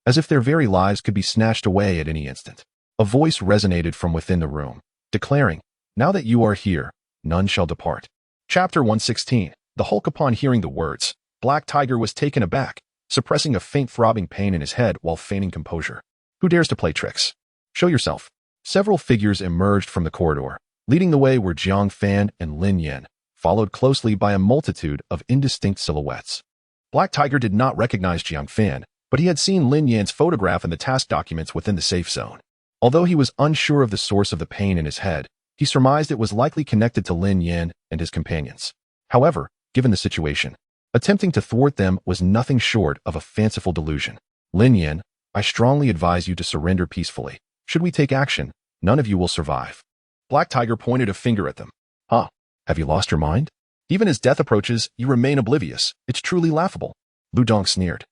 as if their very lives could be snatched away at any instant. A voice resonated from within the room, declaring, "Now that you are here, none shall depart." Chapter 116. The Hulk. Upon hearing the words, Black Tiger was taken aback, suppressing a faint throbbing pain in his head while feigning composure. Who dares to play tricks? Show yourself. Several figures emerged from the corridor. Leading the way were Jiang Fan and Lin Yan, followed closely by a multitude of indistinct silhouettes. Black Tiger did not recognize Jiang Fan, but he had seen Lin Yan's photograph in the task documents within the safe zone. Although he was unsure of the source of the pain in his head, he surmised it was likely connected to Lin Yan and his companions. However, given the situation, attempting to thwart them was nothing short of a fanciful delusion. Lin Yan, I strongly advise you to surrender peacefully. Should we take action, none of you will survive. Black Tiger pointed a finger at them. Huh? Have you lost your mind? Even as death approaches, you remain oblivious. It's truly laughable. Lu Dong sneered,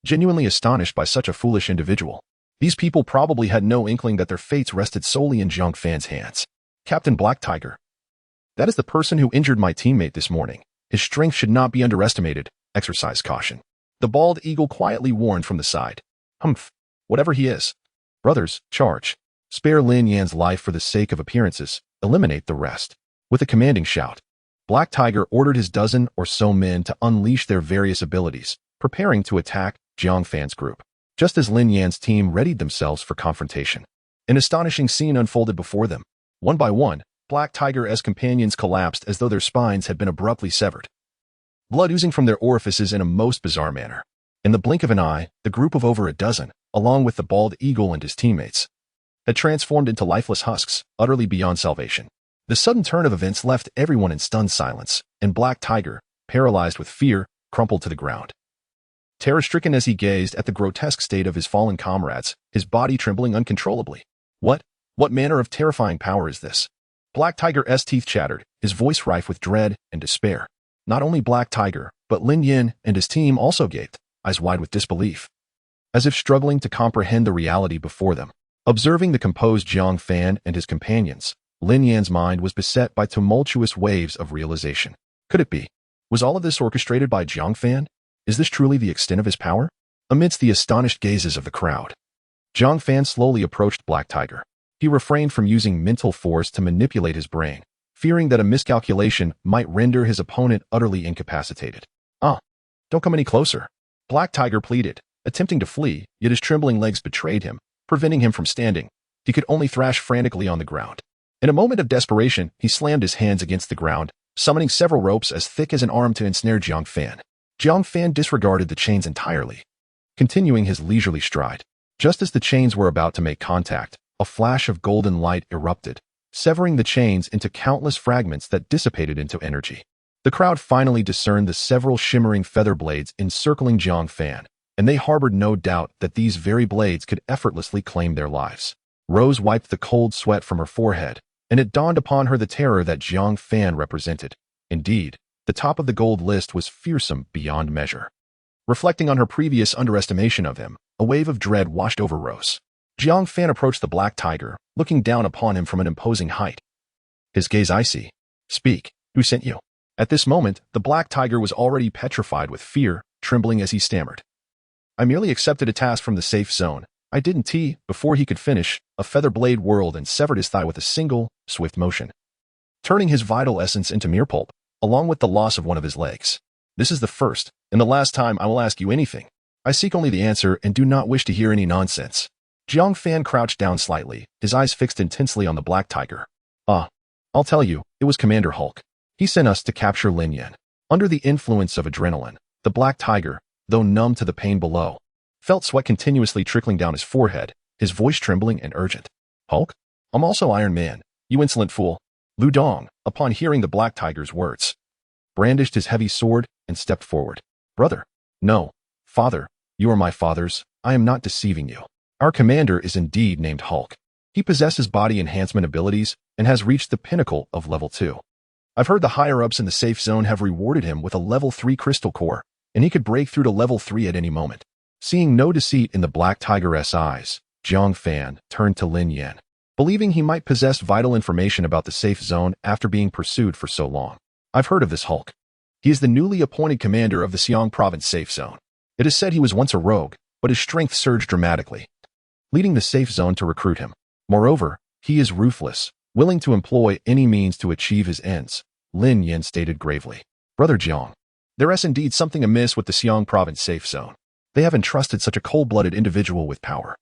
genuinely astonished by such a foolish individual. These people probably had no inkling that their fates rested solely in Jiang Fan's hands. Captain Black Tiger. That is the person who injured my teammate this morning. His strength should not be underestimated. Exercise caution. The bald eagle quietly warned from the side. Humph. Whatever he is. Brothers, charge. Spare Lin Yan's life for the sake of appearances. Eliminate the rest. With a commanding shout, Black Tiger ordered his dozen or so men to unleash their various abilities, preparing to attack Jiang Fan's group. Just as Lin Yan's team readied themselves for confrontation, an astonishing scene unfolded before them. One by one, Black Tiger's companions collapsed as though their spines had been abruptly severed, blood oozing from their orifices in a most bizarre manner. In the blink of an eye, the group of over a dozen, along with the bald eagle and his teammates, had transformed into lifeless husks, utterly beyond salvation. The sudden turn of events left everyone in stunned silence, and Black Tiger, paralyzed with fear, crumpled to the ground. Terror-stricken as he gazed at the grotesque state of his fallen comrades, his body trembling uncontrollably. What manner of terrifying power is this? Black Tiger's teeth chattered, his voice rife with dread and despair. Not only Black Tiger, but Lin Yan and his team also gaped, eyes wide with disbelief, as if struggling to comprehend the reality before them. Observing the composed Jiang Fan and his companions, Lin Yan's mind was beset by tumultuous waves of realization. Could it be? Was all of this orchestrated by Jiang Fan? Is this truly the extent of his power? Amidst the astonished gazes of the crowd, Jiang Fan slowly approached Black Tiger. He refrained from using mental force to manipulate his brain, fearing that a miscalculation might render his opponent utterly incapacitated. Don't come any closer. Black Tiger pleaded, attempting to flee, yet his trembling legs betrayed him, preventing him from standing. He could only thrash frantically on the ground. In a moment of desperation, he slammed his hands against the ground, summoning several ropes as thick as an arm to ensnare Jiang Fan. Jiang Fan disregarded the chains entirely, continuing his leisurely stride. Just as the chains were about to make contact, a flash of golden light erupted, severing the chains into countless fragments that dissipated into energy. The crowd finally discerned the several shimmering feather blades encircling Jiang Fan, and they harbored no doubt that these very blades could effortlessly claim their lives. Rose wiped the cold sweat from her forehead, and it dawned upon her the terror that Jiang Fan represented. Indeed, the top of the gold list was fearsome beyond measure. Reflecting on her previous underestimation of him, A wave of dread washed over Rose. Jiang Fan approached the black tiger, looking down upon him from an imposing height. His gaze icy. "Speak, who sent you?" At this moment, the black tiger was already petrified with fear, trembling as he stammered. "I merely accepted a task from the safe zone. I didn't tee." Before he could finish, a feather blade whirled and severed his thigh with a single, swift motion, turning his vital essence into mere pulp, along with the loss of one of his legs. "This is the first and the last time I will ask you anything. I seek only the answer and do not wish to hear any nonsense." Jiang Fan crouched down slightly, his eyes fixed intensely on the black tiger. I'll tell you, it was Commander Hulk. He sent us to capture Lin Yan." Under the influence of adrenaline, the black tiger, though numb to the pain below, felt sweat continuously trickling down his forehead, his voice trembling and urgent. "Hulk? I'm also Iron Man, you insolent fool." Lu Dong, upon hearing the black tiger's words, brandished his heavy sword and stepped forward. "Brother." "No. Father, you are my fathers. I am not deceiving you. Our commander is indeed named Hulk. He possesses body enhancement abilities and has reached the pinnacle of level 2. I've heard the higher-ups in the safe zone have rewarded him with a level 3 crystal core, and he could break through to level 3 at any moment." Seeing no deceit in the black tiger's eyes, Jiang Fan turned to Lin Yan, believing he might possess vital information about the safe zone after being pursued for so long. "I've heard of this Hulk. He is the newly appointed commander of the Xiang province safe zone. It is said he was once a rogue, but his strength surged dramatically, leading the safe zone to recruit him. Moreover, he is ruthless, willing to employ any means to achieve his ends," Lin Yan stated gravely. "Brother Jiang, there is indeed something amiss with the Xiang province safe zone. They have entrusted such a cold-blooded individual with power.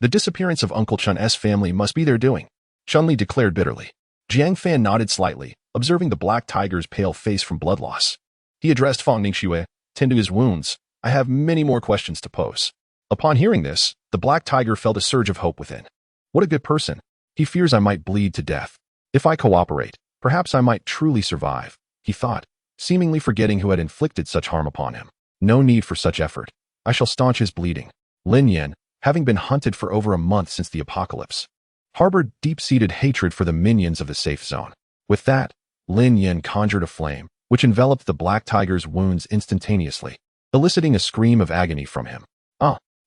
The disappearance of Uncle Chun's family must be their doing," Chun-Li declared bitterly. Jiang Fan nodded slightly, observing the black tiger's pale face from blood loss. He addressed Fang Ningxue, "Tend to his wounds. I have many more questions to pose." Upon hearing this, the black tiger felt a surge of hope within. "What a good person. He fears I might bleed to death. If I cooperate, perhaps I might truly survive," he thought, seemingly forgetting who had inflicted such harm upon him. "No need for such effort. I shall staunch his bleeding." Lin Yan, having been hunted for over a month since the apocalypse, harbored deep-seated hatred for the minions of the safe zone. With that, Lin Yan conjured a flame, which enveloped the black tiger's wounds instantaneously, eliciting a scream of agony from him.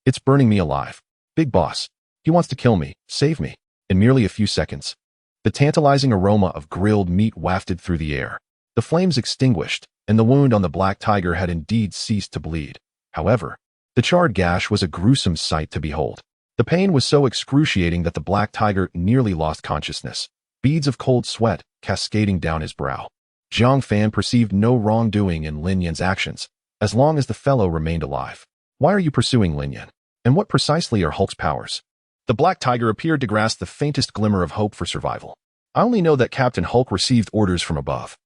It's burning me alive. Big boss. He wants to kill me, save me." In merely a few seconds, the tantalizing aroma of grilled meat wafted through the air. The flames extinguished, and the wound on the black tiger had indeed ceased to bleed. However, the charred gash was a gruesome sight to behold. The pain was so excruciating that the black tiger nearly lost consciousness, beads of cold sweat cascading down his brow. Jiang Fan perceived no wrongdoing in Lin Yan's actions, as long as the fellow remained alive. "Why are you pursuing Lin Yan? And what precisely are Hulk's powers?" The black tiger appeared to grasp the faintest glimmer of hope for survival. "I only know that Captain Hulk received orders from above.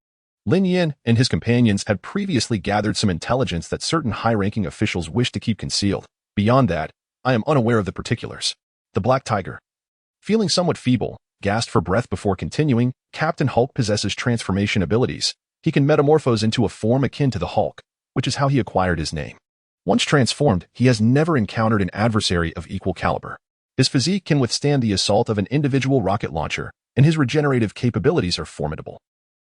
Lin Yan and his companions had previously gathered some intelligence that certain high-ranking officials wished to keep concealed. Beyond that, I am unaware of the particulars." The black tiger, feeling somewhat feeble, gasped for breath before continuing. "Captain Hulk possesses transformation abilities. He can metamorphose into a form akin to the Hulk, which is how he acquired his name. Once transformed, he has never encountered an adversary of equal caliber. His physique can withstand the assault of an individual rocket launcher, and his regenerative capabilities are formidable.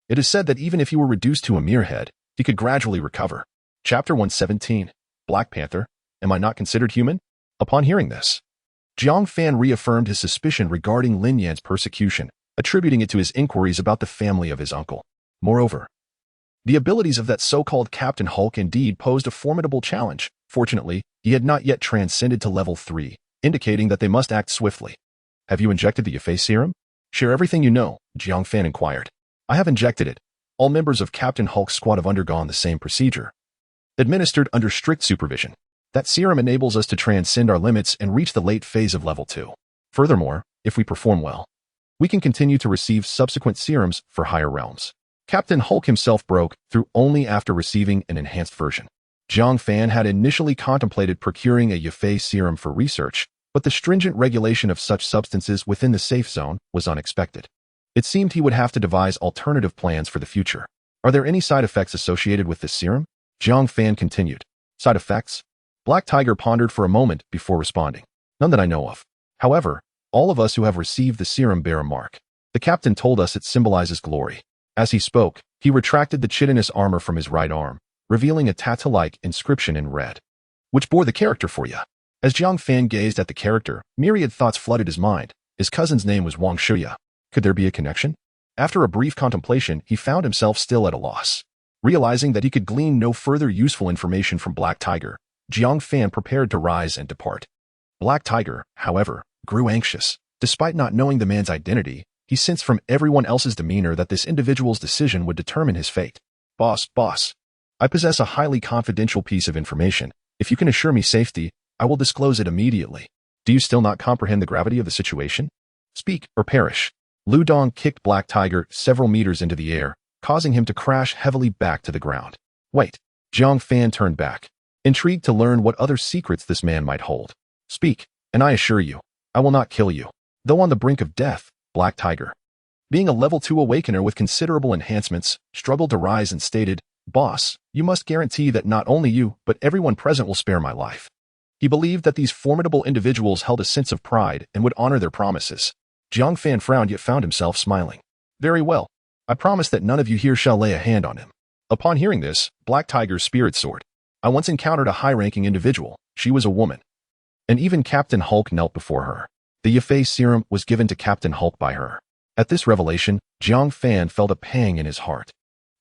It is said that even if he were reduced to a mere head, he could gradually recover." Chapter 117. Black Panther, Am I Not Considered Human? Upon hearing this, Jiang Fan reaffirmed his suspicion regarding Lin Yan's persecution, attributing it to his inquiries about the family of his uncle. Moreover, the abilities of that so-called Captain Hulk indeed posed a formidable challenge. Fortunately, he had not yet transcended to level 3, indicating that they must act swiftly. "Have you injected the Yafei serum? Share everything you know," Jiang Fan inquired. "I have injected it. All members of Captain Hulk's squad have undergone the same procedure. Administered under strict supervision. That serum enables us to transcend our limits and reach the late phase of level 2. Furthermore, if we perform well, we can continue to receive subsequent serums for higher realms." Captain Hulk himself broke through only after receiving an enhanced version. Jiang Fan had initially contemplated procuring a Yafei serum for research, but the stringent regulation of such substances within the safe zone was unexpected. It seemed he would have to devise alternative plans for the future. "Are there any side effects associated with this serum?" Jiang Fan continued. "Side effects?" Black Tiger pondered for a moment before responding. "None that I know of. However, all of us who have received the serum bear a mark. The captain told us it symbolizes glory." As he spoke, he retracted the chitinous armor from his right arm, revealing a tattoo-like inscription in red, which bore the character for ya. As Jiang Fan gazed at the character, myriad thoughts flooded his mind. His cousin's name was Wang Shuya. Could there be a connection? After a brief contemplation, he found himself still at a loss. Realizing that he could glean no further useful information from Black Tiger, Jiang Fan prepared to rise and depart. Black Tiger, however, grew anxious. Despite not knowing the man's identity, he sensed from everyone else's demeanor that this individual's decision would determine his fate. Boss, I possess a highly confidential piece of information. If you can assure me safety, I will disclose it immediately. Do you still not comprehend the gravity of the situation? Speak or perish. Lu Dong kicked Black Tiger several meters into the air, causing him to crash heavily back to the ground. Wait. Jiang Fan turned back, intrigued to learn what other secrets this man might hold. Speak, and I assure you, I will not kill you. Though on the brink of death, Black Tiger, being a level 2 awakener with considerable enhancements, struggled to rise and stated, Boss, you must guarantee that not only you, but everyone present will spare my life. He believed that these formidable individuals held a sense of pride and would honor their promises. Jiang Fan frowned yet found himself smiling. Very well. I promise that none of you here shall lay a hand on him. Upon hearing this, Black Tiger's spirit soared. I once encountered a high-ranking individual. She was a woman. And even Captain Hulk knelt before her. The Yafei serum was given to Captain Hulk by her. At this revelation, Jiang Fan felt a pang in his heart.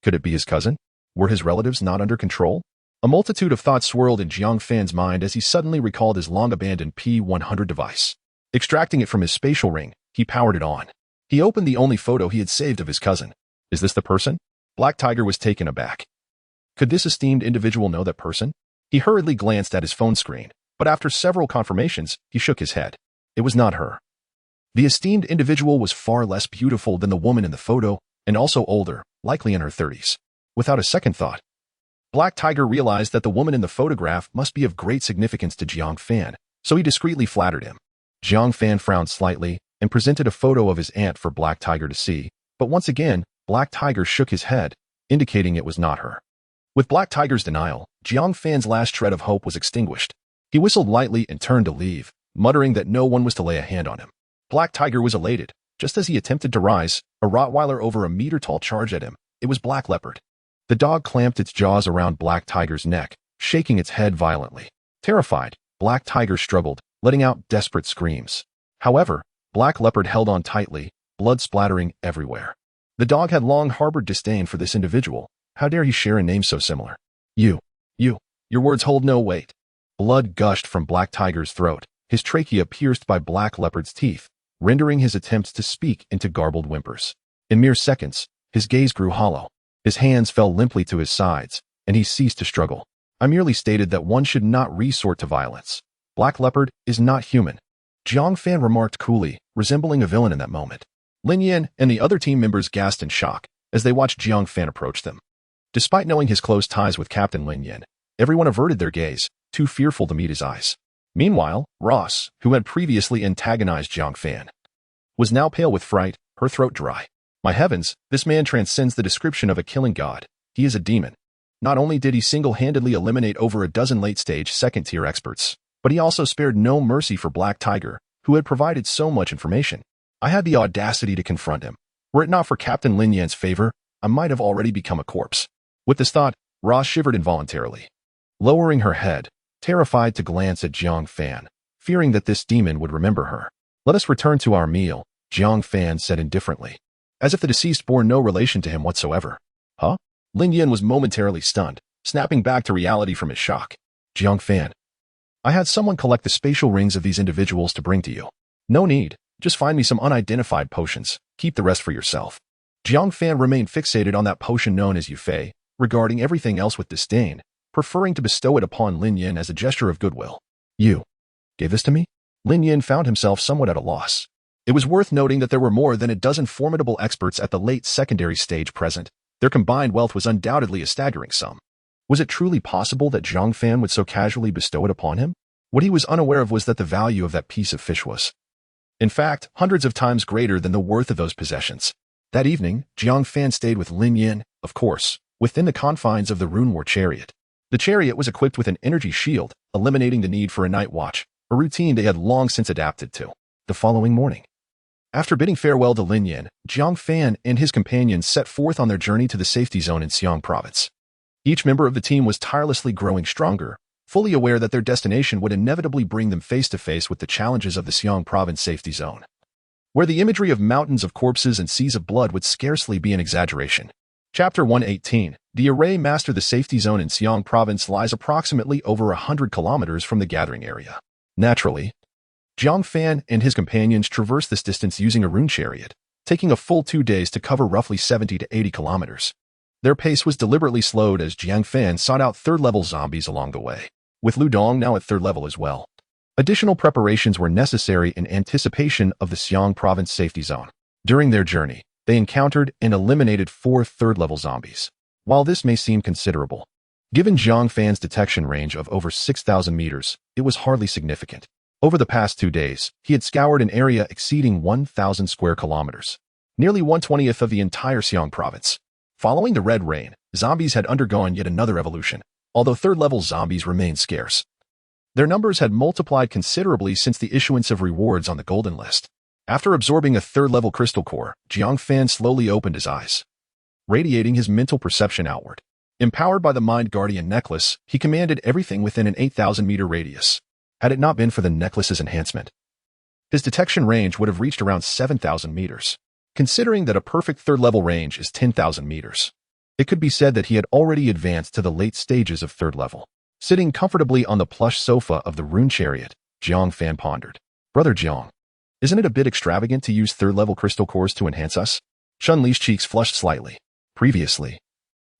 Could it be his cousin? Were his relatives not under control? A multitude of thoughts swirled in Jiang Fan's mind as he suddenly recalled his long-abandoned P-100 device. Extracting it from his spatial ring, he powered it on. He opened the only photo he had saved of his cousin. Is this the person? Black Tiger was taken aback. Could this esteemed individual know that person? He hurriedly glanced at his phone screen, but after several confirmations, he shook his head. It was not her. The esteemed individual was far less beautiful than the woman in the photo, and also older, likely in her 30s. Without a second thought, Black Tiger realized that the woman in the photograph must be of great significance to Jiang Fan, so he discreetly flattered him. Jiang Fan frowned slightly and presented a photo of his aunt for Black Tiger to see, but once again, Black Tiger shook his head, indicating it was not her. With Black Tiger's denial, Jiang Fan's last shred of hope was extinguished. He whistled lightly and turned to leave, muttering that no one was to lay a hand on him. Black Tiger was elated. Just as he attempted to rise, a Rottweiler over a meter-tall charged at him. It was Black Leopard. The dog clamped its jaws around Black Tiger's neck, shaking its head violently. Terrified, Black Tiger struggled, letting out desperate screams. However, Black Leopard held on tightly, blood splattering everywhere. The dog had long harbored disdain for this individual. How dare he share a name so similar? Your words hold no weight. Blood gushed from Black Tiger's throat, his trachea pierced by Black Leopard's teeth, rendering his attempts to speak into garbled whimpers. In mere seconds, his gaze grew hollow. His hands fell limply to his sides, and he ceased to struggle. I merely stated that one should not resort to violence. Black Leopard is not human. Jiang Fan remarked coolly, resembling a villain in that moment. Lin Yan and the other team members gasped in shock as they watched Jiang Fan approach them. Despite knowing his close ties with Captain Lin Yan, everyone averted their gaze, too fearful to meet his eyes. Meanwhile, Ross, who had previously antagonized Jiang Fan, was now pale with fright, her throat dry. My heavens, this man transcends the description of a killing god. He is a demon. Not only did he single-handedly eliminate over a dozen late-stage second-tier experts, but he also spared no mercy for Black Tiger, who had provided so much information. I had the audacity to confront him. Were it not for Captain Lin Yan's favor, I might have already become a corpse. With this thought, Ross shivered involuntarily. Lowering her head, terrified to glance at Jiang Fan, fearing that this demon would remember her. Let us return to our meal, Jiang Fan said indifferently, as if the deceased bore no relation to him whatsoever. Huh? Lin Yan was momentarily stunned, snapping back to reality from his shock. Jiang Fan, I had someone collect the spatial rings of these individuals to bring to you. No need, just find me some unidentified potions, keep the rest for yourself. Jiang Fan remained fixated on that potion known as Yufei, regarding everything else with disdain, preferring to bestow it upon Lin Yan as a gesture of goodwill. You gave this to me? Lin Yan found himself somewhat at a loss. It was worth noting that there were more than a dozen formidable experts at the late secondary stage present. Their combined wealth was undoubtedly a staggering sum. Was it truly possible that Jiang Fan would so casually bestow it upon him? What he was unaware of was that the value of that piece of fish was, in fact, hundreds of times greater than the worth of those possessions. That evening, Jiang Fan stayed with Lin Yan, of course, within the confines of the Rune War chariot. The chariot was equipped with an energy shield, eliminating the need for a night watch, a routine they had long since adapted to. The following morning, after bidding farewell to Lin Yan, Jiang Fan and his companions set forth on their journey to the safety zone in Xiang province. Each member of the team was tirelessly growing stronger, fully aware that their destination would inevitably bring them face to face with the challenges of the Xiang province safety zone, where the imagery of mountains of corpses and seas of blood would scarcely be an exaggeration. Chapter 118. The Array Master. The safety zone in Xiang province lies approximately over 100 kilometers from the gathering area. Naturally, Jiang Fan and his companions traversed this distance using a rune chariot, taking a full 2 days to cover roughly 70 to 80 kilometers. Their pace was deliberately slowed as Jiang Fan sought out third-level zombies along the way, with Lu Dong now at third level as well. Additional preparations were necessary in anticipation of the Xiang province safety zone. During their journey, they encountered and eliminated 4 third-level zombies. While this may seem considerable, given Jiang Fan's detection range of over 6,000 meters, it was hardly significant. Over the past 2 days, he had scoured an area exceeding 1,000 square kilometers, nearly 1/20th of the entire Xiang province. Following the Red Rain, zombies had undergone yet another evolution, although third-level zombies remained scarce. Their numbers had multiplied considerably since the issuance of rewards on the Golden List. After absorbing a third-level crystal core, Jiang Fan slowly opened his eyes, radiating his mental perception outward. Empowered by the Mind Guardian necklace, he commanded everything within an 8,000-meter radius. Had it not been for the necklace's enhancement, his detection range would have reached around 7,000 meters. Considering that a perfect third-level range is 10,000 meters, it could be said that he had already advanced to the late stages of third level. Sitting comfortably on the plush sofa of the rune chariot, Jiang Fan pondered. Brother Jiang, isn't it a bit extravagant to use third-level crystal cores to enhance us? Chun Li's cheeks flushed slightly. Previously,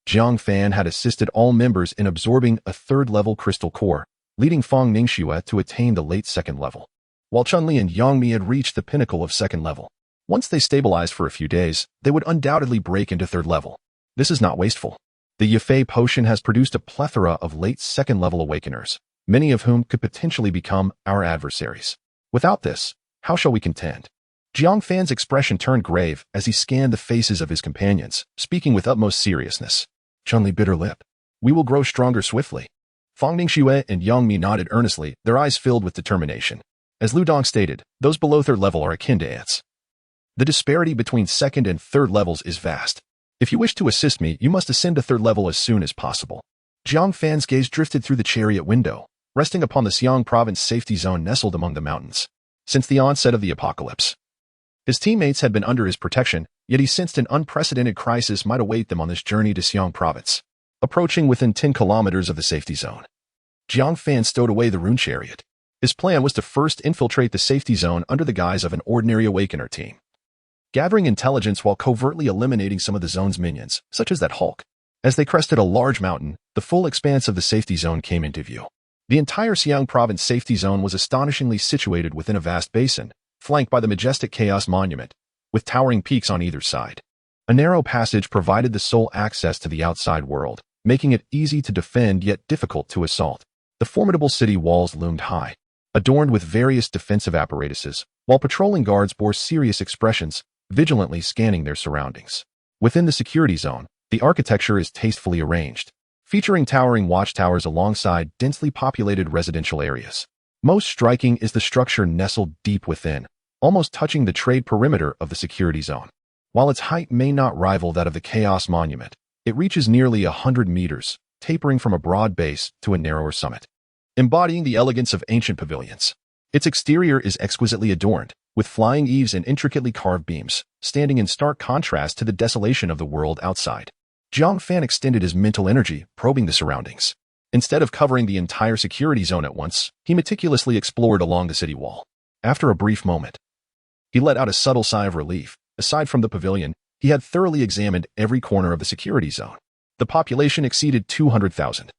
Jiang Fan had assisted all members in absorbing a third-level crystal core, leading Fang Ningxue to attain the late second level, while Chun Li and Yang Mi had reached the pinnacle of second level. Once they stabilized for a few days, they would undoubtedly break into third level. This is not wasteful. The Yefei potion has produced a plethora of late second level awakeners, many of whom could potentially become our adversaries. Without this, how shall we contend? Jiang Fan's expression turned grave as he scanned the faces of his companions, speaking with utmost seriousness. Chun Li bit her lip. We will grow stronger swiftly. Fang Ningxue and Yang Mi nodded earnestly, their eyes filled with determination. As Lu Dong stated, those below third level are akin to ants. The disparity between second and third levels is vast. If you wish to assist me, you must ascend to third level as soon as possible. Jiang Fan's gaze drifted through the chariot window, resting upon the Xiang province safety zone nestled among the mountains. Since the onset of the apocalypse, his teammates had been under his protection, yet he sensed an unprecedented crisis might await them on this journey to Xiang province. Approaching within 10 kilometers of the safety zone, Jiang Fan stowed away the rune chariot. His plan was to first infiltrate the safety zone under the guise of an ordinary awakener team, gathering intelligence while covertly eliminating some of the zone's minions, such as that Hulk. As they crested a large mountain, the full expanse of the safety zone came into view. The entire Xiang province safety zone was astonishingly situated within a vast basin, flanked by the majestic Chaos Monument, with towering peaks on either side. A narrow passage provided the sole access to the outside world, making it easy to defend yet difficult to assault. The formidable city walls loomed high, adorned with various defensive apparatuses, while patrolling guards bore serious expressions, vigilantly scanning their surroundings. Within the security zone, the architecture is tastefully arranged, featuring towering watchtowers alongside densely populated residential areas. Most striking is the structure nestled deep within, almost touching the trade perimeter of the security zone. While its height may not rival that of the Chaos Monument, it reaches nearly 100 meters, tapering from a broad base to a narrower summit, embodying the elegance of ancient pavilions. Its exterior is exquisitely adorned, with flying eaves and intricately carved beams, standing in stark contrast to the desolation of the world outside. Jiang Fan extended his mental energy, probing the surroundings. Instead of covering the entire security zone at once, he meticulously explored along the city wall. After a brief moment, he let out a subtle sigh of relief. Aside from the pavilion, he had thoroughly examined every corner of the security zone. The population exceeded 200,000,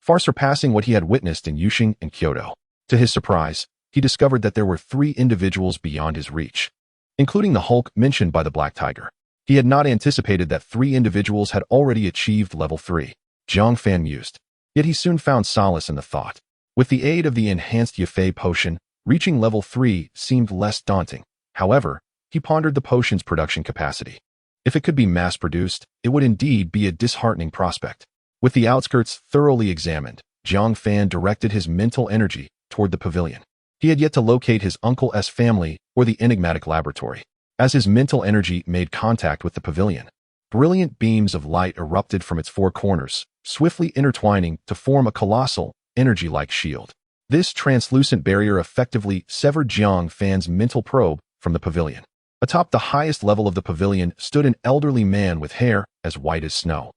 far surpassing what he had witnessed in Yuxing and Kyoto. To his surprise, he discovered that there were 3 individuals beyond his reach, including the Hulk mentioned by the Black Tiger. He had not anticipated that 3 individuals had already achieved level 3. Jiang Fan mused. Yet he soon found solace in the thought. With the aid of the enhanced Yefei potion, reaching level 3 seemed less daunting. However, he pondered the potion's production capacity. If it could be mass-produced, it would indeed be a disheartening prospect. With the outskirts thoroughly examined, Jiang Fan directed his mental energy toward the pavilion. He had yet to locate his uncle's family or the enigmatic laboratory. As his mental energy made contact with the pavilion, brilliant beams of light erupted from its 4 corners, swiftly intertwining to form a colossal, energy-like shield. This translucent barrier effectively severed Jiang Fan's mental probe from the pavilion. Atop the highest level of the pavilion stood an elderly man with hair as white as snow,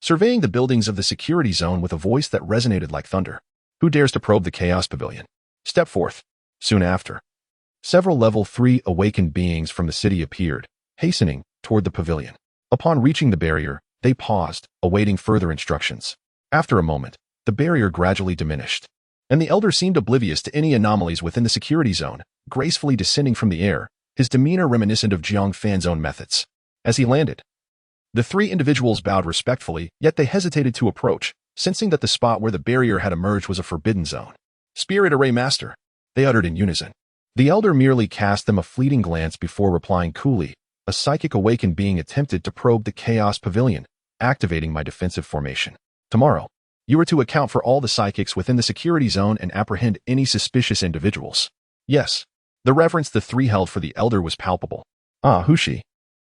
surveying the buildings of the security zone with a voice that resonated like thunder. Who dares to probe the Chaos Pavilion? Step forth. Soon after, several level 3 awakened beings from the city appeared, hastening toward the pavilion. Upon reaching the barrier, they paused, awaiting further instructions. After a moment, the barrier gradually diminished, and the elder seemed oblivious to any anomalies within the security zone, gracefully descending from the air, his demeanor reminiscent of Jiang Fan's own methods. As he landed, the three individuals bowed respectfully, yet they hesitated to approach, sensing that the spot where the barrier had emerged was a forbidden zone. Spirit Array Master, they uttered in unison. The elder merely cast them a fleeting glance before replying coolly. A psychic awakened being attempted to probe the Chaos Pavilion, activating my defensive formation. Tomorrow, you are to account for all the psychics within the security zone and apprehend any suspicious individuals. Yes, the reverence the three held for the elder was palpable. Ah, Hushi.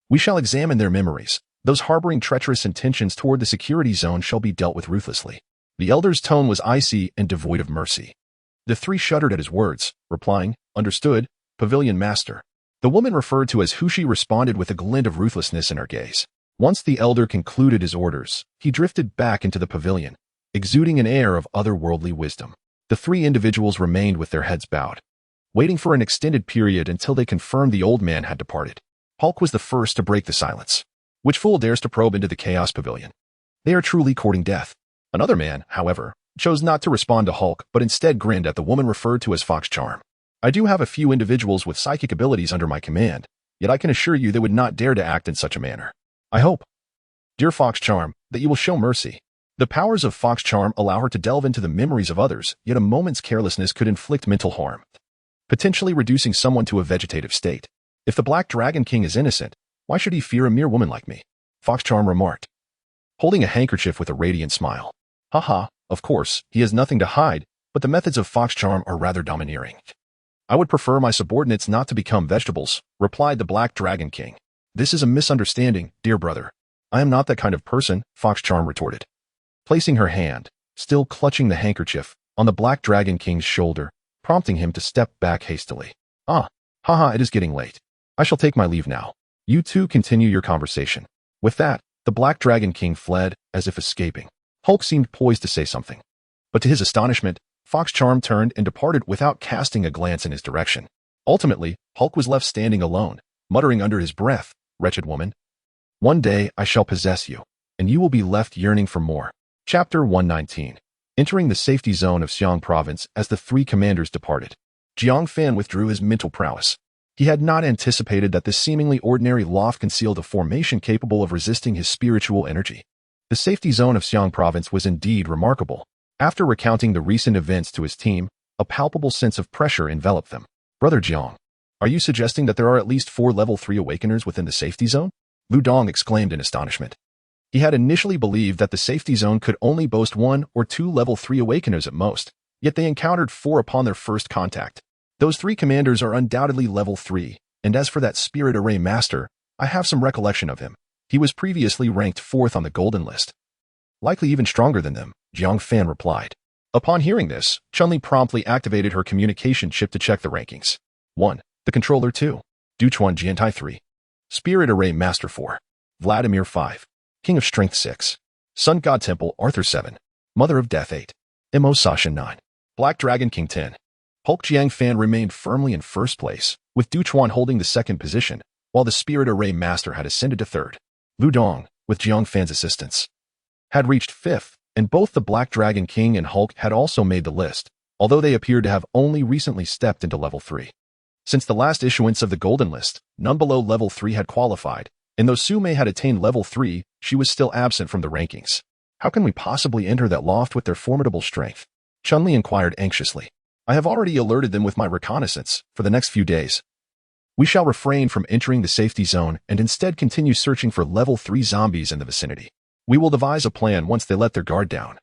We shall examine their memories. Those harboring treacherous intentions toward the security zone shall be dealt with ruthlessly. The elder's tone was icy and devoid of mercy. The three shuddered at his words, replying, Understood, Pavilion Master. The woman referred to as Hushi responded with a glint of ruthlessness in her gaze. Once the elder concluded his orders, he drifted back into the pavilion, exuding an air of otherworldly wisdom. The three individuals remained with their heads bowed, waiting for an extended period until they confirmed the old man had departed. Hulk was the first to break the silence. Which fool dares to probe into the Chaos Pavilion? They are truly courting death. Another man, however, chose not to respond to Hulk, but instead grinned at the woman referred to as Fox Charm. I do have a few individuals with psychic abilities under my command, yet I can assure you they would not dare to act in such a manner. I hope, dear Fox Charm, that you will show mercy. The powers of Fox Charm allow her to delve into the memories of others, yet a moment's carelessness could inflict mental harm, potentially reducing someone to a vegetative state. If the Black Dragon King is innocent, why should he fear a mere woman like me? Fox Charm remarked, holding a handkerchief with a radiant smile. Haha, of course, he has nothing to hide, but the methods of Fox Charm are rather domineering. I would prefer my subordinates not to become vegetables, replied the Black Dragon King. This is a misunderstanding, dear brother. I am not that kind of person, Fox Charm retorted, placing her hand, still clutching the handkerchief, on the Black Dragon King's shoulder, prompting him to step back hastily. Haha, it is getting late. I shall take my leave now. You two continue your conversation. With that, the Black Dragon King fled, as if escaping. Hulk seemed poised to say something, but to his astonishment, Fox Charm turned and departed without casting a glance in his direction. Ultimately, Hulk was left standing alone, muttering under his breath, Wretched woman. One day I shall possess you, and you will be left yearning for more. Chapter 119. Entering the safety zone of Xiang Province as the three commanders departed. Jiang Fan withdrew his mental prowess. He had not anticipated that this seemingly ordinary loft concealed a formation capable of resisting his spiritual energy. The safety zone of Xiang Province was indeed remarkable. After recounting the recent events to his team, a palpable sense of pressure enveloped them. Brother Jiang, are you suggesting that there are at least 4 level 3 awakeners within the safety zone? Lu Dong exclaimed in astonishment. He had initially believed that the safety zone could only boast 1 or 2 level 3 awakeners at most, yet they encountered 4 upon their first contact. Those 3 commanders are undoubtedly level 3, and as for that Spirit Array Master, I have some recollection of him. He was previously ranked 4th on the golden list. Likely even stronger than them, Jiang Fan replied. Upon hearing this, Chun-Li promptly activated her communication chip to check the rankings. 1. The Controller 2. Duchuan Jiantai 3. Spirit Array Master 4. Vladimir 5. King of Strength 6. Sun God Temple Arthur 7. Mother of Death 8. Mo Sasha 9. Black Dragon King 10. Hulk Jiang Fan remained firmly in first place, with Duchuan holding the second position, while the Spirit Array Master had ascended to third. Lu Dong, with Jiang Fan's assistance, had reached 5th, and both the Black Dragon King and Hulk had also made the list, although they appeared to have only recently stepped into level 3. Since the last issuance of the golden list, none below level 3 had qualified, and though Su Mei had attained level 3, she was still absent from the rankings. How can we possibly enter that loft with their formidable strength? Chun-Li inquired anxiously. I have already alerted them with my reconnaissance for the next few days. We shall refrain from entering the safety zone and instead continue searching for level 3 zombies in the vicinity. We will devise a plan once they let their guard down.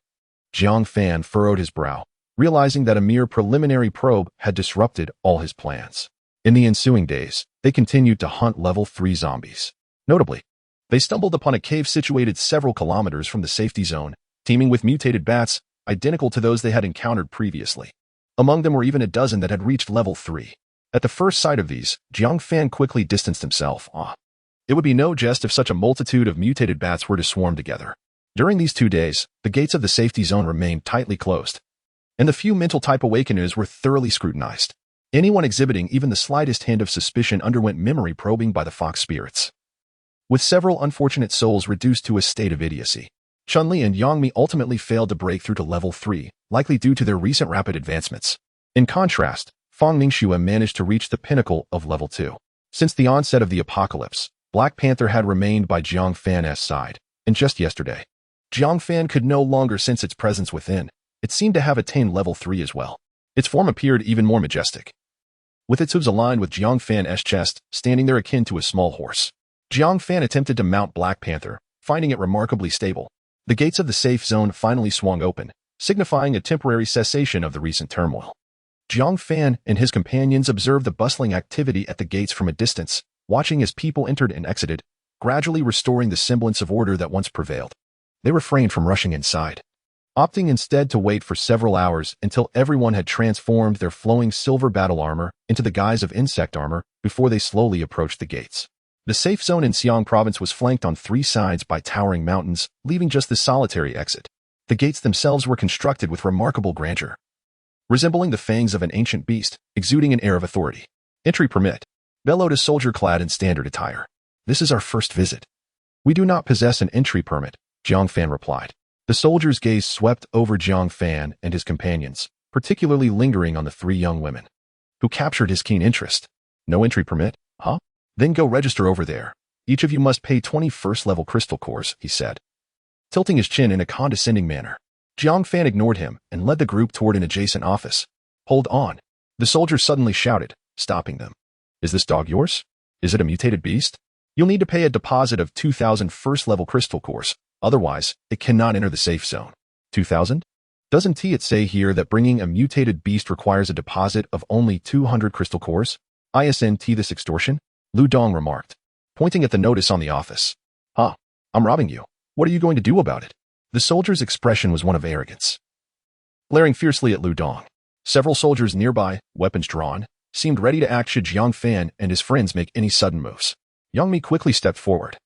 Jiang Fan furrowed his brow, realizing that a mere preliminary probe had disrupted all his plans. In the ensuing days, they continued to hunt level 3 zombies. Notably, they stumbled upon a cave situated several kilometers from the safety zone, teeming with mutated bats, identical to those they had encountered previously. Among them were even a dozen that had reached level 3. At the first sight of these, Jiang Fan quickly distanced himself. It would be no jest if such a multitude of mutated bats were to swarm together. During these 2 days, the gates of the safety zone remained tightly closed, and the few mental-type awakeners were thoroughly scrutinized. Anyone exhibiting even the slightest hint of suspicion underwent memory probing by the fox spirits. With several unfortunate souls reduced to a state of idiocy, Chun-Li and Yang Mi ultimately failed to break through to level 3, likely due to their recent rapid advancements. In contrast, Fang Ningxue managed to reach the pinnacle of level 2. Since the onset of the apocalypse, Black Panther had remained by Jiang Fan's side, and just yesterday, Jiang Fan could no longer sense its presence within. It seemed to have attained level 3 as well. Its form appeared even more majestic, with its hooves aligned with Jiang Fan's chest, standing there akin to a small horse. Jiang Fan attempted to mount Black Panther, finding it remarkably stable. The gates of the safe zone finally swung open, signifying a temporary cessation of the recent turmoil. Jiang Fan and his companions observed the bustling activity at the gates from a distance, watching as people entered and exited, gradually restoring the semblance of order that once prevailed. They refrained from rushing inside, opting instead to wait for several hours until everyone had transformed their flowing silver battle armor into the guise of insect armor before they slowly approached the gates. The safe zone in Xiang province was flanked on 3 sides by towering mountains, leaving just the solitary exit. The gates themselves were constructed with remarkable grandeur, resembling the fangs of an ancient beast, exuding an air of authority. "Entry permit," bellowed a soldier clad in standard attire. "This is our first visit." "We do not possess an entry permit," Jiang Fan replied. The soldier's gaze swept over Jiang Fan and his companions, particularly lingering on the 3 young women, who captured his keen interest. "No entry permit, huh? Then go register over there. Each of you must pay 20 first-level crystal cores," he said, tilting his chin in a condescending manner. Jiang Fan ignored him and led the group toward an adjacent office. "Hold on," the soldier suddenly shouted, stopping them. "Is this dog yours? Is it a mutated beast? You'll need to pay a deposit of 2,000 first-level crystal cores. Otherwise, it cannot enter the safe zone." 2,000? Doesn't it say here that bringing a mutated beast requires a deposit of only 200 crystal cores? Isn't this extortion? Lu Dong remarked, pointing at the notice on the office. "Huh, I'm robbing you. What are you going to do about it?" The soldier's expression was one of arrogance, glaring fiercely at Lu Dong. Several soldiers nearby, weapons drawn, seemed ready to act should Jiang Fan and his friends make any sudden moves. Yang Mi quickly stepped forward,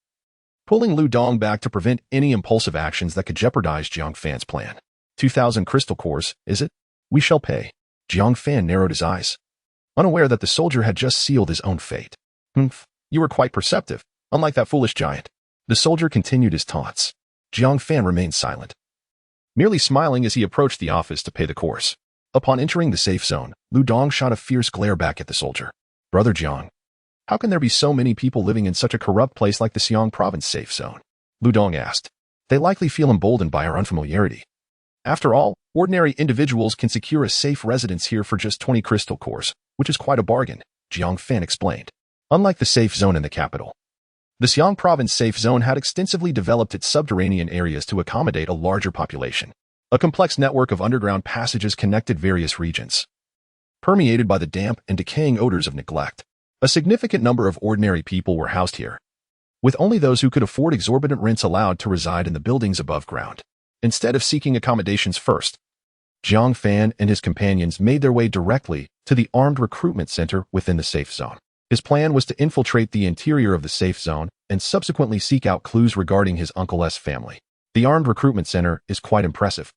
pulling Lu Dong back to prevent any impulsive actions that could jeopardize Jiang Fan's plan. 2,000 crystal cores, is it? We shall pay. Jiang Fan narrowed his eyes, unaware that the soldier had just sealed his own fate. "Humph, you were quite perceptive, unlike that foolish giant." The soldier continued his taunts. Jiang Fan remained silent, merely smiling as he approached the office to pay the course. Upon entering the safe zone, Lu Dong shot a fierce glare back at the soldier. "Brother Jiang, how can there be so many people living in such a corrupt place like the Xiang province safe zone?" Lu Dong asked. "They likely feel emboldened by our unfamiliarity. After all, ordinary individuals can secure a safe residence here for just 20 crystal cores, which is quite a bargain," Jiang Fan explained. Unlike the safe zone in the capital, the Xiang province safe zone had extensively developed its subterranean areas to accommodate a larger population. A complex network of underground passages connected various regions, permeated by the damp and decaying odors of neglect. A significant number of ordinary people were housed here, with only those who could afford exorbitant rents allowed to reside in the buildings above ground. Instead of seeking accommodations first, Jiang Fan and his companions made their way directly to the armed recruitment center within the safe zone. His plan was to infiltrate the interior of the safe zone and subsequently seek out clues regarding his uncle's family. The armed recruitment center is quite impressive,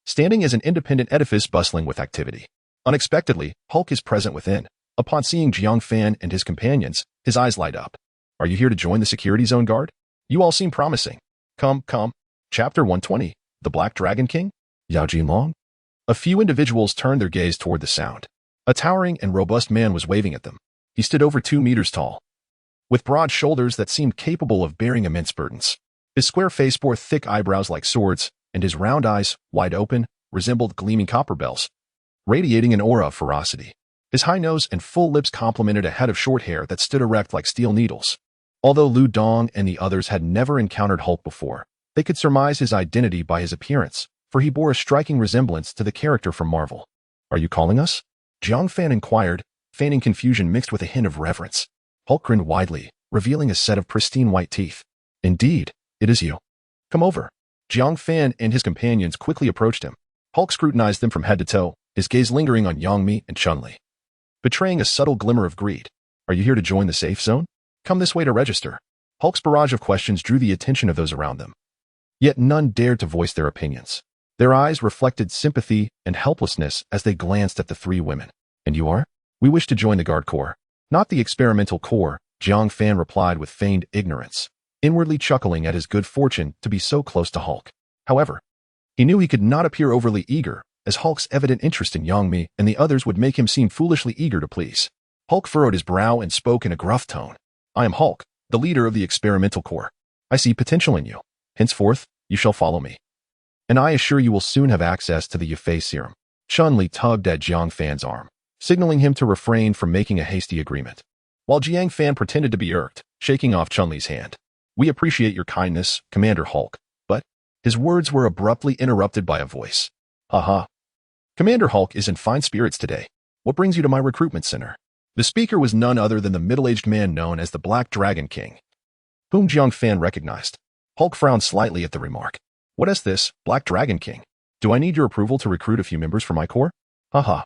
standing as an independent edifice bustling with activity. Unexpectedly, Hulk is present within. Upon seeing Jiang Fan and his companions, his eyes light up. "Are you here to join the security zone guard? You all seem promising. Come. Chapter 120, The Black Dragon King? Yao Jinlong?" A few individuals turned their gaze toward the sound. A towering and robust man was waving at them. He stood over 2 meters tall, with broad shoulders that seemed capable of bearing immense burdens. His square face bore thick eyebrows like swords, and his round eyes, wide open, resembled gleaming copper bells, radiating an aura of ferocity. His high nose and full lips complemented a head of short hair that stood erect like steel needles. Although Lu Dong and the others had never encountered Hulk before, they could surmise his identity by his appearance, for he bore a striking resemblance to the character from Marvel. "Are you calling us?" Jiang Fan inquired, feigning confusion mixed with a hint of reverence. Hulk grinned widely, revealing a set of pristine white teeth. "Indeed, it is you. Come over." Jiang Fan and his companions quickly approached him. Hulk scrutinized them from head to toe, his gaze lingering on Yang Mi and Chun-Li, betraying a subtle glimmer of greed. Are you here to join the safe zone? Come this way to register. Hulk's barrage of questions drew the attention of those around them. Yet none dared to voice their opinions. Their eyes reflected sympathy and helplessness as they glanced at the three women. And you are? We wish to join the Guard Corps. Not the experimental corps, Jiang Fan replied with feigned ignorance, inwardly chuckling at his good fortune to be so close to Hulk. However, he knew he could not appear overly eager, as Hulk's evident interest in Yang Mi and the others would make him seem foolishly eager to please. Hulk furrowed his brow and spoke in a gruff tone. I am Hulk, the leader of the experimental corps. I see potential in you. Henceforth, you shall follow me. And I assure you will soon have access to the Yafei serum. Chun-Li tugged at Jiang Fan's arm, signaling him to refrain from making a hasty agreement, while Jiang Fan pretended to be irked, shaking off Chun-Li's hand. We appreciate your kindness, Commander Hulk, but his words were abruptly interrupted by a voice. Haha. Commander Hulk is in fine spirits today. What brings you to my recruitment center? The speaker was none other than the middle-aged man known as the Black Dragon King, whom Jiang Fan recognized. Hulk frowned slightly at the remark. What is this, Black Dragon King? Do I need your approval to recruit a few members for my corps? Haha.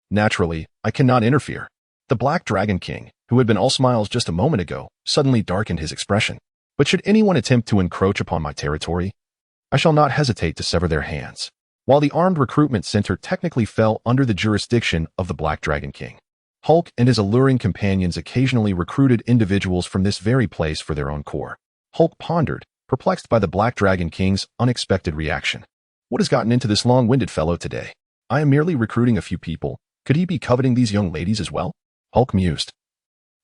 Naturally, I cannot interfere. The Black Dragon King, who had been all smiles just a moment ago, suddenly darkened his expression. But should anyone attempt to encroach upon my territory, I shall not hesitate to sever their hands. While the armed recruitment center technically fell under the jurisdiction of the Black Dragon King, Hulk and his alluring companions occasionally recruited individuals from this very place for their own corps. Hulk pondered, perplexed by the Black Dragon King's unexpected reaction. What has gotten into this long-winded fellow today? I am merely recruiting a few people. Could he be coveting these young ladies as well? Hulk mused.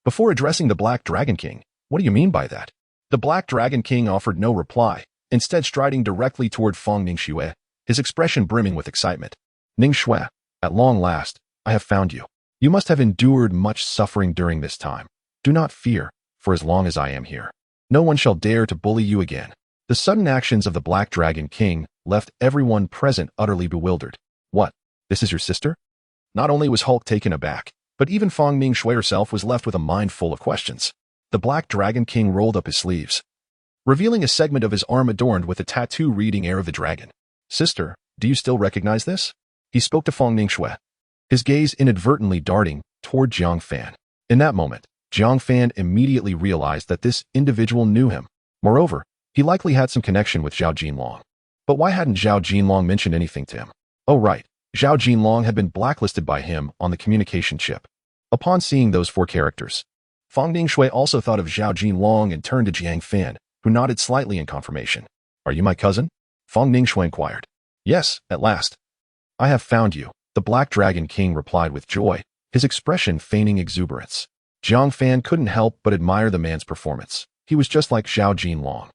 Before addressing the Black Dragon King, what do you mean by that? The Black Dragon King offered no reply, instead striding directly toward Feng Ningxue, his expression brimming with excitement. Ningxue, at long last, I have found you. You must have endured much suffering during this time. Do not fear, for as long as I am here, no one shall dare to bully you again. The sudden actions of the Black Dragon King left everyone present utterly bewildered. What? This is your sister? Not only was Hulk taken aback, but even Feng Ningxue herself was left with a mind full of questions. The Black Dragon King rolled up his sleeves, revealing a segment of his arm adorned with a tattoo reading Heir of the Dragon. Sister, do you still recognize this? He spoke to Feng Ningxue, his gaze inadvertently darting toward Jiang Fan. In that moment, Jiang Fan immediately realized that this individual knew him. Moreover, he likely had some connection with Zhao Jinlong. But why hadn't Zhao Jinlong mentioned anything to him? Oh right, Zhao Jinlong had been blacklisted by him on the communication chip. Upon seeing those four characters, Feng Ningxue also thought of Zhao Jinlong and turned to Jiang Fan, who nodded slightly in confirmation. Are you my cousin? Feng Ningxue inquired. Yes, at last. I have found you, the Black Dragon King replied with joy, his expression feigning exuberance. Jiang Fan couldn't help but admire the man's performance. He was just like Zhao Jinlong,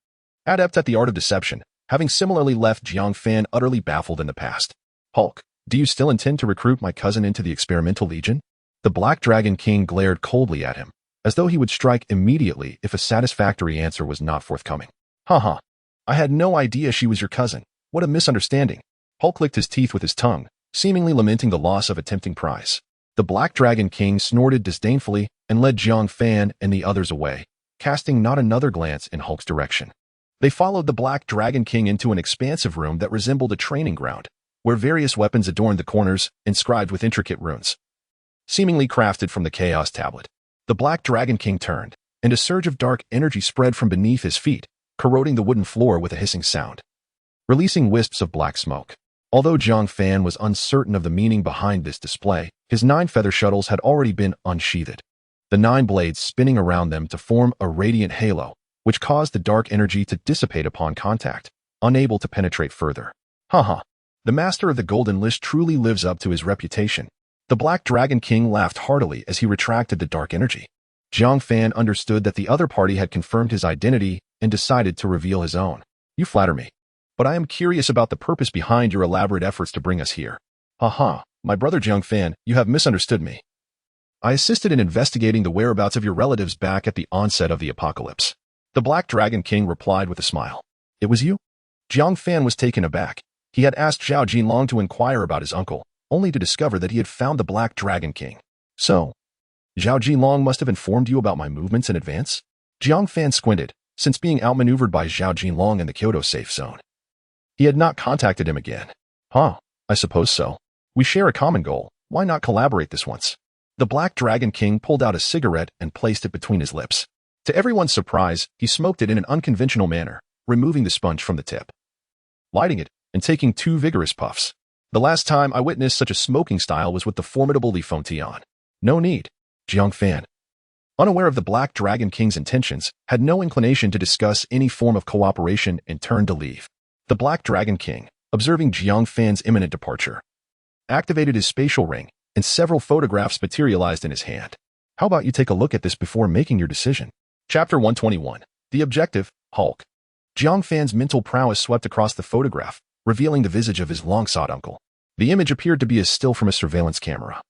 adept at the art of deception, having similarly left Jiang Fan utterly baffled in the past. Hulk, do you still intend to recruit my cousin into the Experimental Legion? The Black Dragon King glared coldly at him, as though he would strike immediately if a satisfactory answer was not forthcoming. Haha. I had no idea she was your cousin. What a misunderstanding. Hulk licked his teeth with his tongue, seemingly lamenting the loss of a tempting prize. The Black Dragon King snorted disdainfully and led Jiang Fan and the others away, casting not another glance in Hulk's direction. They followed the Black Dragon King into an expansive room that resembled a training ground, where various weapons adorned the corners, inscribed with intricate runes, seemingly crafted from the Chaos Tablet. The Black Dragon King turned, and a surge of dark energy spread from beneath his feet, corroding the wooden floor with a hissing sound, releasing wisps of black smoke. Although Jiang Fan was uncertain of the meaning behind this display, his 9 feather shuttles had already been unsheathed, the 9 blades spinning around them to form a radiant halo, which caused the dark energy to dissipate upon contact, unable to penetrate further. Haha. The master of the Golden List truly lives up to his reputation. The Black Dragon King laughed heartily as he retracted the dark energy. Jiang Fan understood that the other party had confirmed his identity and decided to reveal his own. You flatter me, but I am curious about the purpose behind your elaborate efforts to bring us here. Haha, my brother Jiang Fan, you have misunderstood me. I assisted in investigating the whereabouts of your relatives back at the onset of the apocalypse. The Black Dragon King replied with a smile. It was you? Jiang Fan was taken aback. He had asked Zhao Jinlong to inquire about his uncle, only to discover that he had found the Black Dragon King. So, Zhao Jinlong must have informed you about my movements in advance? Jiang Fan squinted, since being outmaneuvered by Zhao Jinlong in the Kyoto safe zone. He had not contacted him again. Huh, I suppose so. We share a common goal. Why not collaborate this once? The Black Dragon King pulled out a cigarette and placed it between his lips. To everyone's surprise, he smoked it in an unconventional manner, removing the sponge from the tip, lighting it, and taking 2 vigorous puffs. The last time I witnessed such a smoking style was with the formidable Li Fontian. No need. Jiang Fan, unaware of the Black Dragon King's intentions, had no inclination to discuss any form of cooperation and turned to leave. The Black Dragon King, observing Jiang Fan's imminent departure, activated his spatial ring, and several photographs materialized in his hand. How about you take a look at this before making your decision? Chapter 121. The Objective, Hulk. Jiang Fan's mental prowess swept across the photograph, revealing the visage of his long-sought uncle. The image appeared to be a still from a surveillance camera,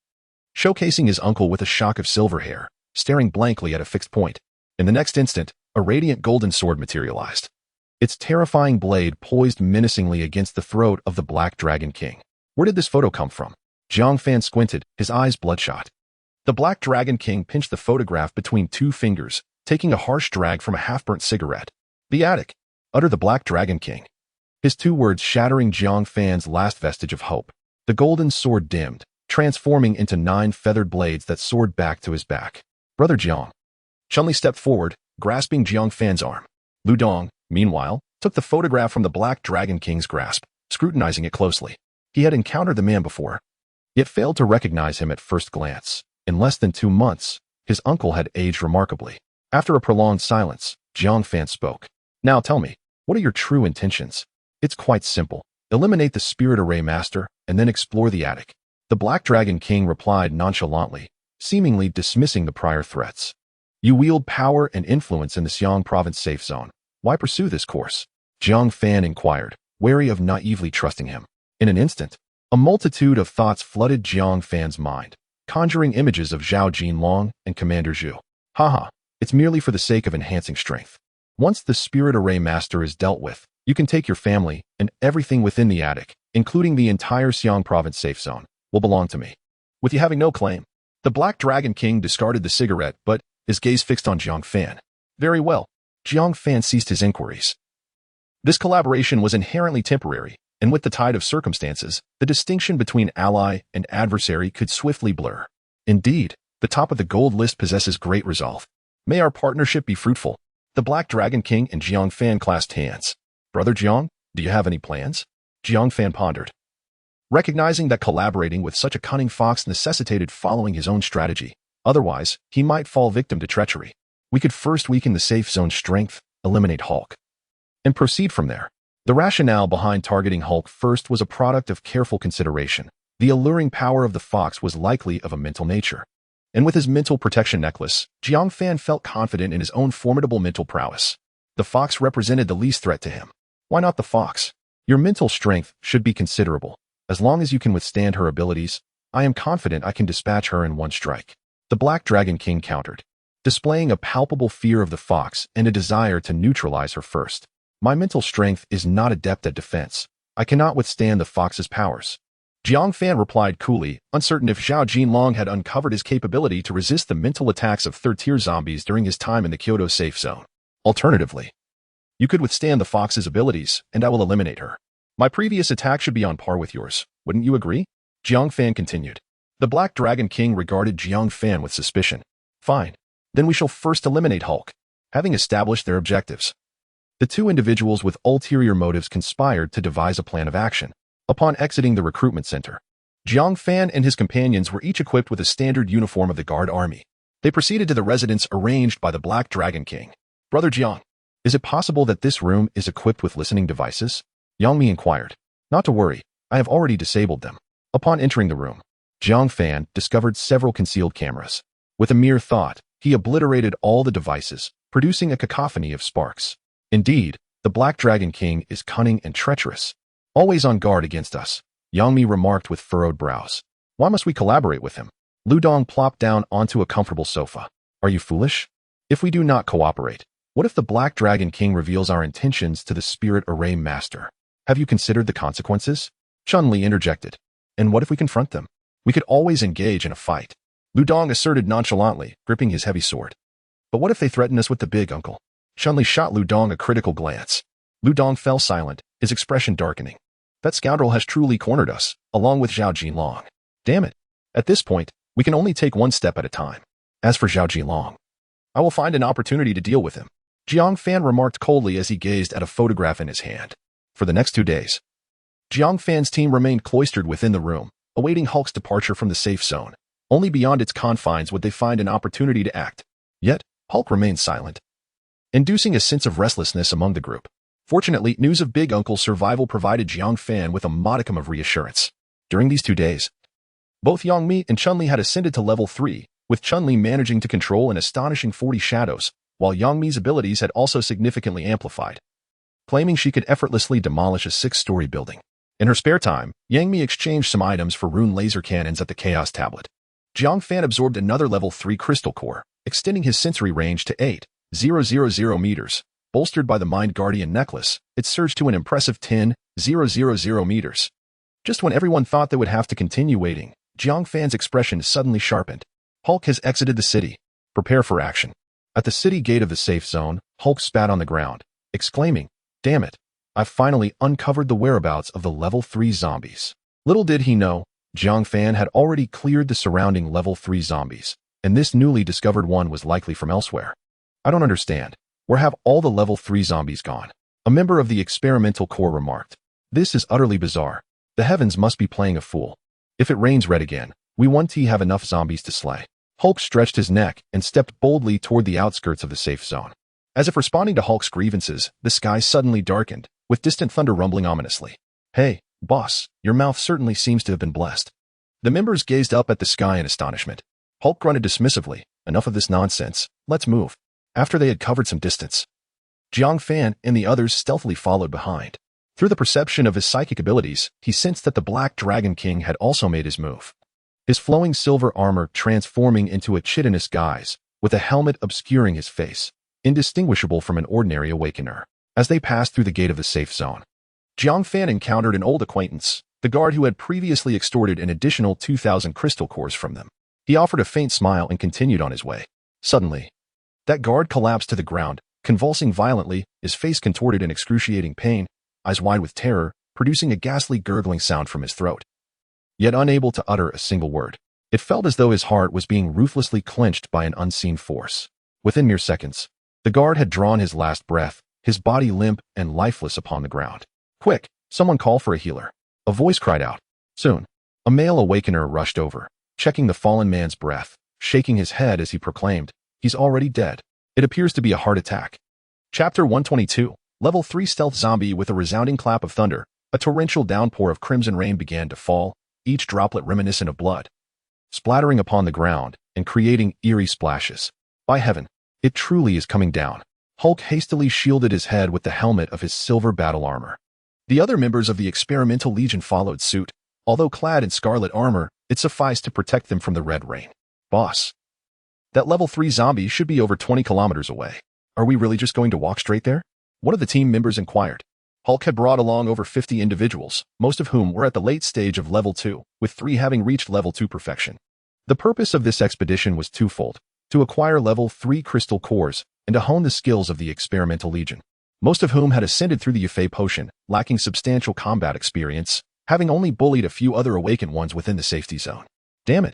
showcasing his uncle with a shock of silver hair, staring blankly at a fixed point. In the next instant, a radiant golden sword materialized, its terrifying blade poised menacingly against the throat of the Black Dragon King. Where did this photo come from? Jiang Fan squinted, his eyes bloodshot. The Black Dragon King pinched the photograph between 2 fingers, taking a harsh drag from a half-burnt cigarette. The attic, uttered the Black Dragon King, his 2 words shattering Jiang Fan's last vestige of hope. The golden sword dimmed, transforming into 9 feathered blades that soared back to his back. Brother Jiang. Chun-Li stepped forward, grasping Jiang Fan's arm. Lu Dong, meanwhile, took the photograph from the Black Dragon King's grasp, scrutinizing it closely. He had encountered the man before, yet failed to recognize him at first glance. In less than 2 months, his uncle had aged remarkably. After a prolonged silence, Jiang Fan spoke. Now tell me, what are your true intentions? It's quite simple. Eliminate the Spirit Array Master, and then explore the attic. The Black Dragon King replied nonchalantly, seemingly dismissing the prior threats. You wield power and influence in the Xiang province safe zone. Why pursue this course? Jiang Fan inquired, wary of naively trusting him. In an instant, a multitude of thoughts flooded Jiang Fan's mind, conjuring images of Zhao Jinlong and Commander Zhu. Haha, it's merely for the sake of enhancing strength. Once the Spirit Array Master is dealt with, you can take your family and everything within the attic, including the entire Xiang province safe zone, will belong to me. With you having no claim. The Black Dragon King discarded the cigarette, but his gaze fixed on Jiang Fan. Very well. Jiang Fan ceased his inquiries. This collaboration was inherently temporary, and with the tide of circumstances, the distinction between ally and adversary could swiftly blur. Indeed, the top of the gold list possesses great resolve. May our partnership be fruitful. The Black Dragon King and Jiang Fan clasped hands. Brother Jiang, do you have any plans? Jiang Fan pondered, recognizing that collaborating with such a cunning fox necessitated following his own strategy. Otherwise, he might fall victim to treachery. We could first weaken the safe zone's strength, eliminate Hulk, and proceed from there. The rationale behind targeting Hulk first was a product of careful consideration. The alluring power of the fox was likely of a mental nature. And with his mental protection necklace, Jiang Fan felt confident in his own formidable mental prowess. The fox represented the least threat to him. Why not the fox? Your mental strength should be considerable. As long as you can withstand her abilities, I am confident I can dispatch her in one strike. The Black Dragon King countered, displaying a palpable fear of the fox and a desire to neutralize her first. My mental strength is not adept at defense. I cannot withstand the fox's powers. Jiang Fan replied coolly, uncertain if Zhao Jinlong had uncovered his capability to resist the mental attacks of third-tier zombies during his time in the Kyoto safe zone. Alternatively, you could withstand the fox's abilities, and I will eliminate her. My previous attack should be on par with yours. Wouldn't you agree? Jiang Fan continued. The Black Dragon King regarded Jiang Fan with suspicion. Fine. Then we shall first eliminate Hulk. Having established their objectives, the 2 individuals with ulterior motives conspired to devise a plan of action. Upon exiting the recruitment center, Jiang Fan and his companions were each equipped with a standard uniform of the Guard Army. They proceeded to the residence arranged by the Black Dragon King. Brother Jiang, is it possible that this room is equipped with listening devices? Yang Mi inquired. Not to worry, I have already disabled them. Upon entering the room, Jiang Fan discovered several concealed cameras. With a mere thought, he obliterated all the devices, producing a cacophony of sparks. Indeed, the Black Dragon King is cunning and treacherous. Always on guard against us, Yang Mi remarked with furrowed brows. Why must we collaborate with him? Lu Dong plopped down onto a comfortable sofa. Are you foolish? If we do not cooperate, what if the Black Dragon King reveals our intentions to the Spirit Array Master? Have you considered the consequences? Chun-Li interjected. And what if we confront them? We could always engage in a fight. Lu Dong asserted nonchalantly, gripping his heavy sword. But what if they threaten us with the big uncle? Chun-Li shot Lu Dong a critical glance. Lu Dong fell silent, his expression darkening. That scoundrel has truly cornered us, along with Zhao Jinlong. Damn it. At this point, we can only take one step at a time. As for Zhao Jinlong, I will find an opportunity to deal with him, Jiang Fan remarked coldly as he gazed at a photograph in his hand. For the next 2 days, Jiang Fan's team remained cloistered within the room, awaiting Hulk's departure from the safe zone. Only beyond its confines would they find an opportunity to act. Yet, Hulk remained silent, inducing a sense of restlessness among the group. Fortunately, news of Big Uncle's survival provided Jiang Fan with a modicum of reassurance. During these 2 days, both Yang Mi and Chun-Li had ascended to level 3, with Chun-Li managing to control an astonishing 40 shadows, while Yang Mi's abilities had also significantly amplified, claiming she could effortlessly demolish a 6-story building. In her spare time, Yang Mi exchanged some items for rune laser cannons at the Chaos Tablet. Jiang Fan absorbed another level 3 crystal core, extending his sensory range to 8,000 meters. Bolstered by the Mind Guardian necklace, it surged to an impressive 10,000 meters. Just when everyone thought they would have to continue waiting, Jiang Fan's expression suddenly sharpened. Hulk has exited the city. Prepare for action. At the city gate of the safe zone, Hulk spat on the ground, exclaiming, "Damn it, I've finally uncovered the whereabouts of the level 3 zombies." Little did he know, Jiang Fan had already cleared the surrounding level 3 zombies, and this newly discovered one was likely from elsewhere. I don't understand. Where have all the level 3 zombies gone? A member of the experimental corps remarked. This is utterly bizarre. The heavens must be playing a fool. If it rains red again, we won't have enough zombies to slay. Hulk stretched his neck and stepped boldly toward the outskirts of the safe zone. As if responding to Hulk's grievances, the sky suddenly darkened, with distant thunder rumbling ominously. Hey, boss, your mouth certainly seems to have been blessed. The members gazed up at the sky in astonishment. Hulk grunted dismissively, enough of this nonsense, let's move. After they had covered some distance, Jiang Fan and the others stealthily followed behind. Through the perception of his psychic abilities, he sensed that the Black Dragon King had also made his move. His flowing silver armor transforming into a chitinous guise, with a helmet obscuring his face, indistinguishable from an ordinary awakener. As they passed through the gate of the safe zone, Jiang Fan encountered an old acquaintance, the guard who had previously extorted an additional 2,000 crystal cores from them. He offered a faint smile and continued on his way. Suddenly, that guard collapsed to the ground, convulsing violently, his face contorted in excruciating pain, eyes wide with terror, producing a ghastly gurgling sound from his throat. Yet unable to utter a single word, it felt as though his heart was being ruthlessly clenched by an unseen force. Within mere seconds, the guard had drawn his last breath, his body limp and lifeless upon the ground. Quick, someone call for a healer. A voice cried out. Soon, a male awakener rushed over, checking the fallen man's breath, shaking his head as he proclaimed, "He's already dead. It appears to be a heart attack." Chapter 122, Level 3 Stealth Zombie. With a resounding clap of thunder, a torrential downpour of crimson rain began to fall, each droplet reminiscent of blood, splattering upon the ground and creating eerie splashes. By heaven, it truly is coming down. Hulk hastily shielded his head with the helmet of his silver battle armor. The other members of the experimental legion followed suit. Although clad in scarlet armor, it sufficed to protect them from the red rain. Boss, that level 3 zombie should be over 20 kilometers away. Are we really just going to walk straight there? One of the team members inquired. Hulk had brought along over 50 individuals, most of whom were at the late stage of level 2, with 3 having reached level 2 perfection. The purpose of this expedition was twofold: to acquire level 3 crystal cores and to hone the skills of the experimental legion, most of whom had ascended through the Yufei potion, lacking substantial combat experience, having only bullied a few other awakened ones within the safety zone. Damn it!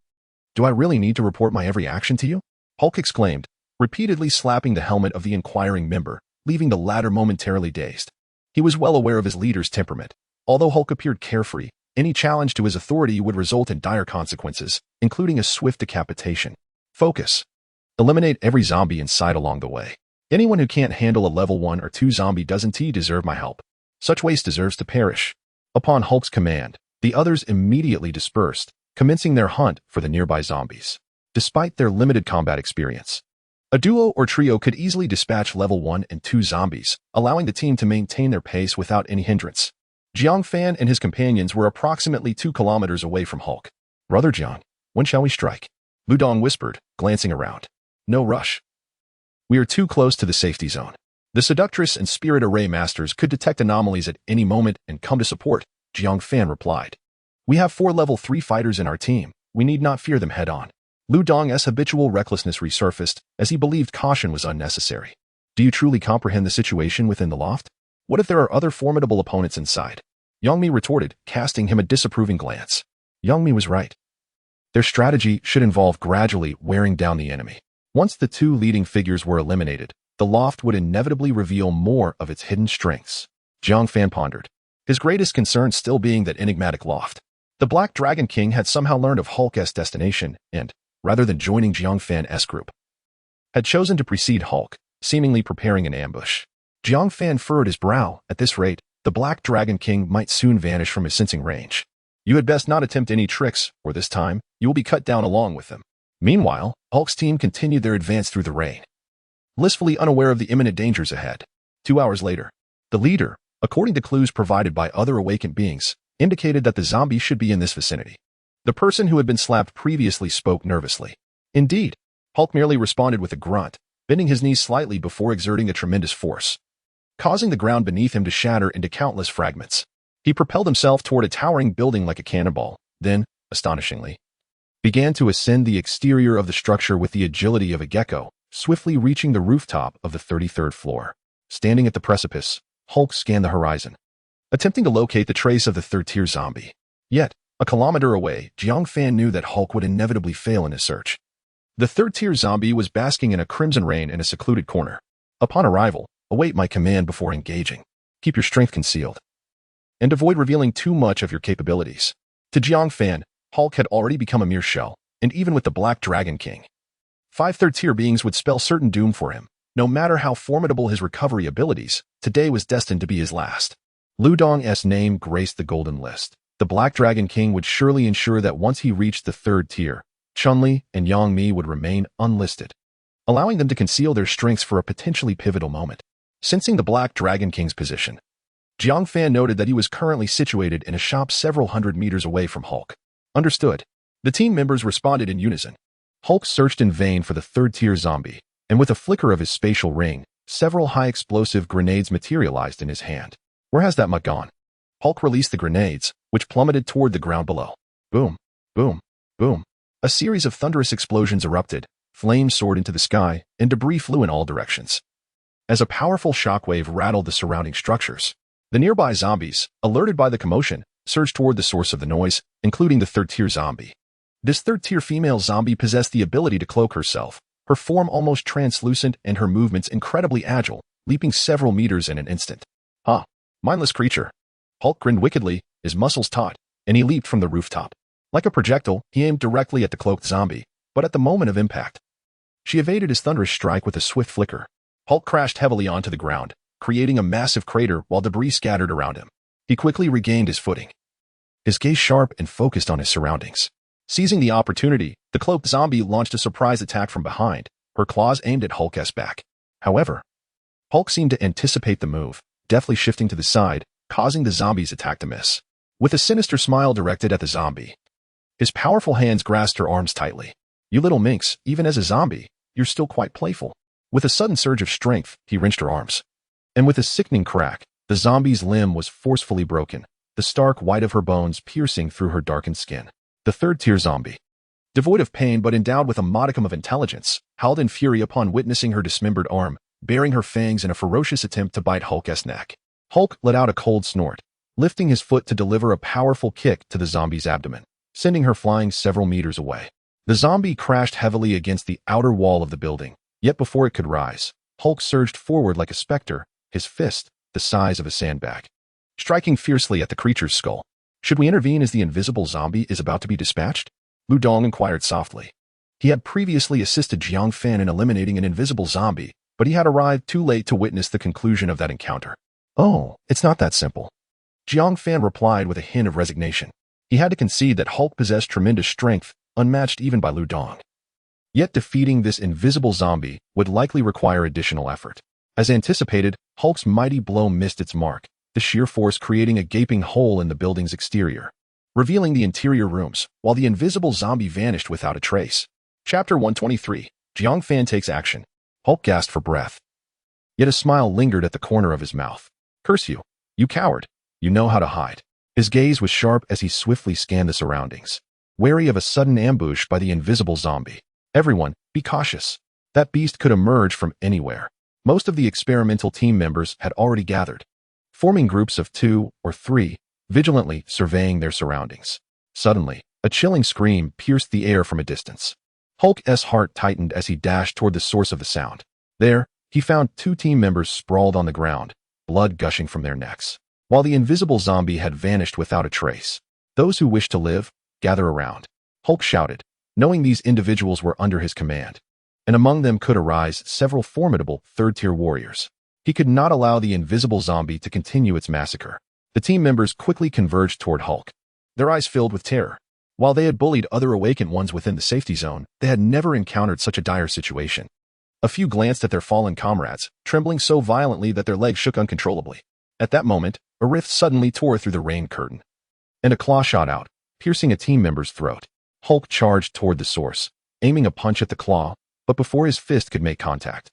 Do I really need to report my every action to you? Hulk exclaimed, repeatedly slapping the helmet of the inquiring member, leaving the latter momentarily dazed. He was well aware of his leader's temperament. Although Hulk appeared carefree, any challenge to his authority would result in dire consequences, including a swift decapitation. Focus. Eliminate every zombie in sight along the way. Anyone who can't handle a level 1 or 2 zombie doesn't deserve my help. Such waste deserves to perish. Upon Hulk's command, the others immediately dispersed, commencing their hunt for the nearby zombies. Despite their limited combat experience, a duo or trio could easily dispatch level 1 and 2 zombies, allowing the team to maintain their pace without any hindrance. Jiang Fan and his companions were approximately 2 kilometers away from Hulk. Brother Jiang, when shall we strike? Lu Dong whispered, glancing around. No rush. We are too close to the safety zone. The Seductress and Spirit Array Masters could detect anomalies at any moment and come to support, Jiang Fan replied. We have 4 level 3 fighters in our team. We need not fear them head-on. Lu Dong's habitual recklessness resurfaced, as he believed caution was unnecessary. Do you truly comprehend the situation within the loft? What if there are other formidable opponents inside? Yang Mi retorted, casting him a disapproving glance. Yang Mi was right. Their strategy should involve gradually wearing down the enemy. Once the two leading figures were eliminated, the loft would inevitably reveal more of its hidden strengths. Jiang Fan pondered, his greatest concern still being that enigmatic loft. The Black Dragon King had somehow learned of Hulk's destination and, rather than joining Jiang Fan's group, had chosen to precede Hulk, seemingly preparing an ambush. Jiang Fan furrowed his brow. At this rate, the Black Dragon King might soon vanish from his sensing range. You had best not attempt any tricks, or this time, you will be cut down along with them. Meanwhile, Hulk's team continued their advance through the rain, blissfully unaware of the imminent dangers ahead. 2 hours later, the leader, according to clues provided by other awakened beings, indicated that the zombie should be in this vicinity. The person who had been slapped previously spoke nervously. Indeed, Hulk merely responded with a grunt, bending his knees slightly before exerting a tremendous force, causing the ground beneath him to shatter into countless fragments. He propelled himself toward a towering building like a cannonball, then, astonishingly, began to ascend the exterior of the structure with the agility of a gecko, swiftly reaching the rooftop of the 33rd floor. Standing at the precipice, Hulk scanned the horizon, attempting to locate the trace of the third-tier zombie. Yet, a kilometer away, Jiang Fan knew that Hulk would inevitably fail in his search. The third-tier zombie was basking in a crimson rain in a secluded corner. Upon arrival, await my command before engaging. Keep your strength concealed, and avoid revealing too much of your capabilities. To Jiang Fan, Hulk had already become a mere shell, and even with the Black Dragon King, 5 third-tier beings would spell certain doom for him. No matter how formidable his recovery abilities, today was destined to be his last. Lu Dong's name graced the golden list. The Black Dragon King would surely ensure that once he reached the 3rd tier, Chun-Li and Yang Mi would remain unlisted, allowing them to conceal their strengths for a potentially pivotal moment. Sensing the Black Dragon King's position, Jiang Fan noted that he was currently situated in a shop several hundred meters away from Hulk. Understood. The team members responded in unison. Hulk searched in vain for the 3rd-tier zombie, and with a flicker of his spatial ring, several high-explosive grenades materialized in his hand. Where has that mutt gone? Hulk released the grenades, which plummeted toward the ground below. Boom, boom, boom. A series of thunderous explosions erupted, flames soared into the sky, and debris flew in all directions. As a powerful shockwave rattled the surrounding structures, the nearby zombies, alerted by the commotion, surged toward the source of the noise, including the 3rd-tier zombie. This 3rd-tier female zombie possessed the ability to cloak herself, her form almost translucent and her movements incredibly agile, leaping several meters in an instant. Ah, mindless creature. Hulk grinned wickedly, his muscles taut, and he leaped from the rooftop. Like a projectile, he aimed directly at the cloaked zombie, but at the moment of impact, she evaded his thunderous strike with a swift flicker. Hulk crashed heavily onto the ground, creating a massive crater while debris scattered around him. He quickly regained his footing, his gaze sharp and focused on his surroundings. Seizing the opportunity, the cloaked zombie launched a surprise attack from behind, her claws aimed at Hulk's back. However, Hulk seemed to anticipate the move, deftly shifting to the side, causing the zombie's attack to miss. With a sinister smile directed at the zombie, his powerful hands grasped her arms tightly. You little minx, even as a zombie, you're still quite playful. With a sudden surge of strength, he wrenched her arms. And with a sickening crack, the zombie's limb was forcefully broken, the stark white of her bones piercing through her darkened skin. The 3rd-tier zombie, devoid of pain but endowed with a modicum of intelligence, howled in fury upon witnessing her dismembered arm, baring her fangs in a ferocious attempt to bite Hulk's neck. Hulk let out a cold snort, lifting his foot to deliver a powerful kick to the zombie's abdomen, sending her flying several meters away. The zombie crashed heavily against the outer wall of the building, yet before it could rise, Hulk surged forward like a specter, his fist the size of a sandbag, striking fiercely at the creature's skull. Should we intervene as the invisible zombie is about to be dispatched? Lu Dong inquired softly. He had previously assisted Jiang Fan in eliminating an invisible zombie, but he had arrived too late to witness the conclusion of that encounter. Oh, it's not that simple. Jiang Fan replied with a hint of resignation. He had to concede that Hulk possessed tremendous strength, unmatched even by Lu Dong. Yet defeating this invisible zombie would likely require additional effort. As anticipated, Hulk's mighty blow missed its mark, the sheer force creating a gaping hole in the building's exterior, revealing the interior rooms, while the invisible zombie vanished without a trace. Chapter 123. Jiang Fan takes action. Hulk gasped for breath. Yet a smile lingered at the corner of his mouth. Curse you, you coward. You know how to hide. His gaze was sharp as he swiftly scanned the surroundings, wary of a sudden ambush by the invisible zombie. Everyone, be cautious. That beast could emerge from anywhere. Most of the experimental team members had already gathered, forming groups of 2 or 3, vigilantly surveying their surroundings. Suddenly, a chilling scream pierced the air from a distance. Hulk's heart tightened as he dashed toward the source of the sound. There, he found two team members sprawled on the ground, blood gushing from their necks. While the invisible zombie had vanished without a trace. "Those who wish to live, gather around," Hulk shouted, knowing these individuals were under his command. And among them could arise several formidable third-tier warriors. He could not allow the invisible zombie to continue its massacre. The team members quickly converged toward Hulk, their eyes filled with terror. While they had bullied other awakened ones within the safety zone, they had never encountered such a dire situation. A few glanced at their fallen comrades, trembling so violently that their legs shook uncontrollably. At that moment, a rift suddenly tore through the rain curtain, and a claw shot out, piercing a team member's throat. Hulk charged toward the source, aiming a punch at the claw, but before his fist could make contact,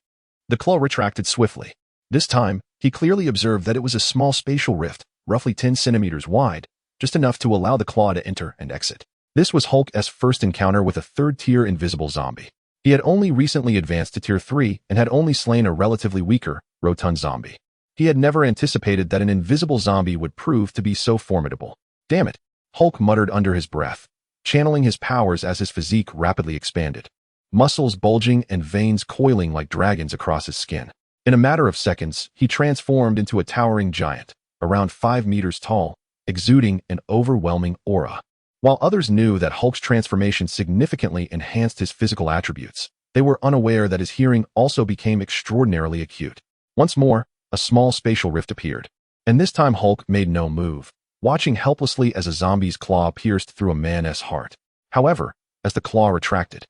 the claw retracted swiftly. This time, he clearly observed that it was a small spatial rift, roughly 10 centimeters wide, just enough to allow the claw to enter and exit. This was Hulk's first encounter with a third-tier invisible zombie. He had only recently advanced to Tier 3 and had only slain a relatively weaker, rotund zombie. He had never anticipated that an invisible zombie would prove to be so formidable. "Damn it," Hulk muttered under his breath, channeling his powers as his physique rapidly expanded. Muscles bulging and veins coiling like dragons across his skin. In a matter of seconds, he transformed into a towering giant, around 5 meters tall, exuding an overwhelming aura. While others knew that Hulk's transformation significantly enhanced his physical attributes, they were unaware that his hearing also became extraordinarily acute. Once more, a small spatial rift appeared, and this time Hulk made no move, watching helplessly as a zombie's claw pierced through a man's heart. However, as the claw retracted,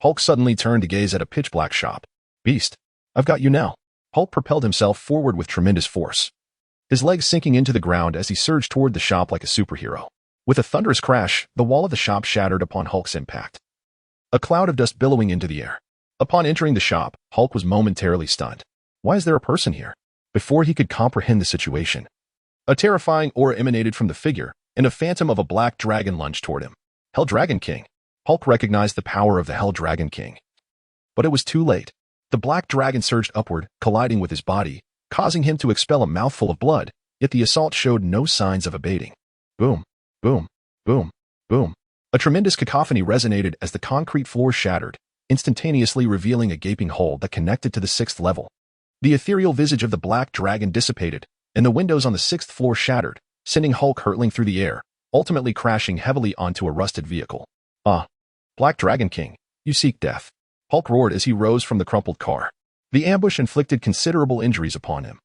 Hulk suddenly turned to gaze at a pitch-black shop. "Beast, I've got you now." Hulk propelled himself forward with tremendous force, his legs sinking into the ground as he surged toward the shop like a superhero. With a thunderous crash, the wall of the shop shattered upon Hulk's impact, a cloud of dust billowing into the air. Upon entering the shop, Hulk was momentarily stunned. Why is there a person here? Before he could comprehend the situation, a terrifying aura emanated from the figure, and a phantom of a black dragon lunged toward him. Hell Dragon King. Hulk recognized the power of the Hell Dragon King. But it was too late. The black dragon surged upward, colliding with his body, causing him to expel a mouthful of blood, yet the assault showed no signs of abating. Boom, boom, boom, boom. A tremendous cacophony resonated as the concrete floor shattered, instantaneously revealing a gaping hole that connected to the 6th level. The ethereal visage of the black dragon dissipated, and the windows on the 6th floor shattered, sending Hulk hurtling through the air, ultimately crashing heavily onto a rusted vehicle. "Ah, Black Dragon King, you seek death," Hulk roared as he rose from the crumpled car. The ambush inflicted considerable injuries upon him.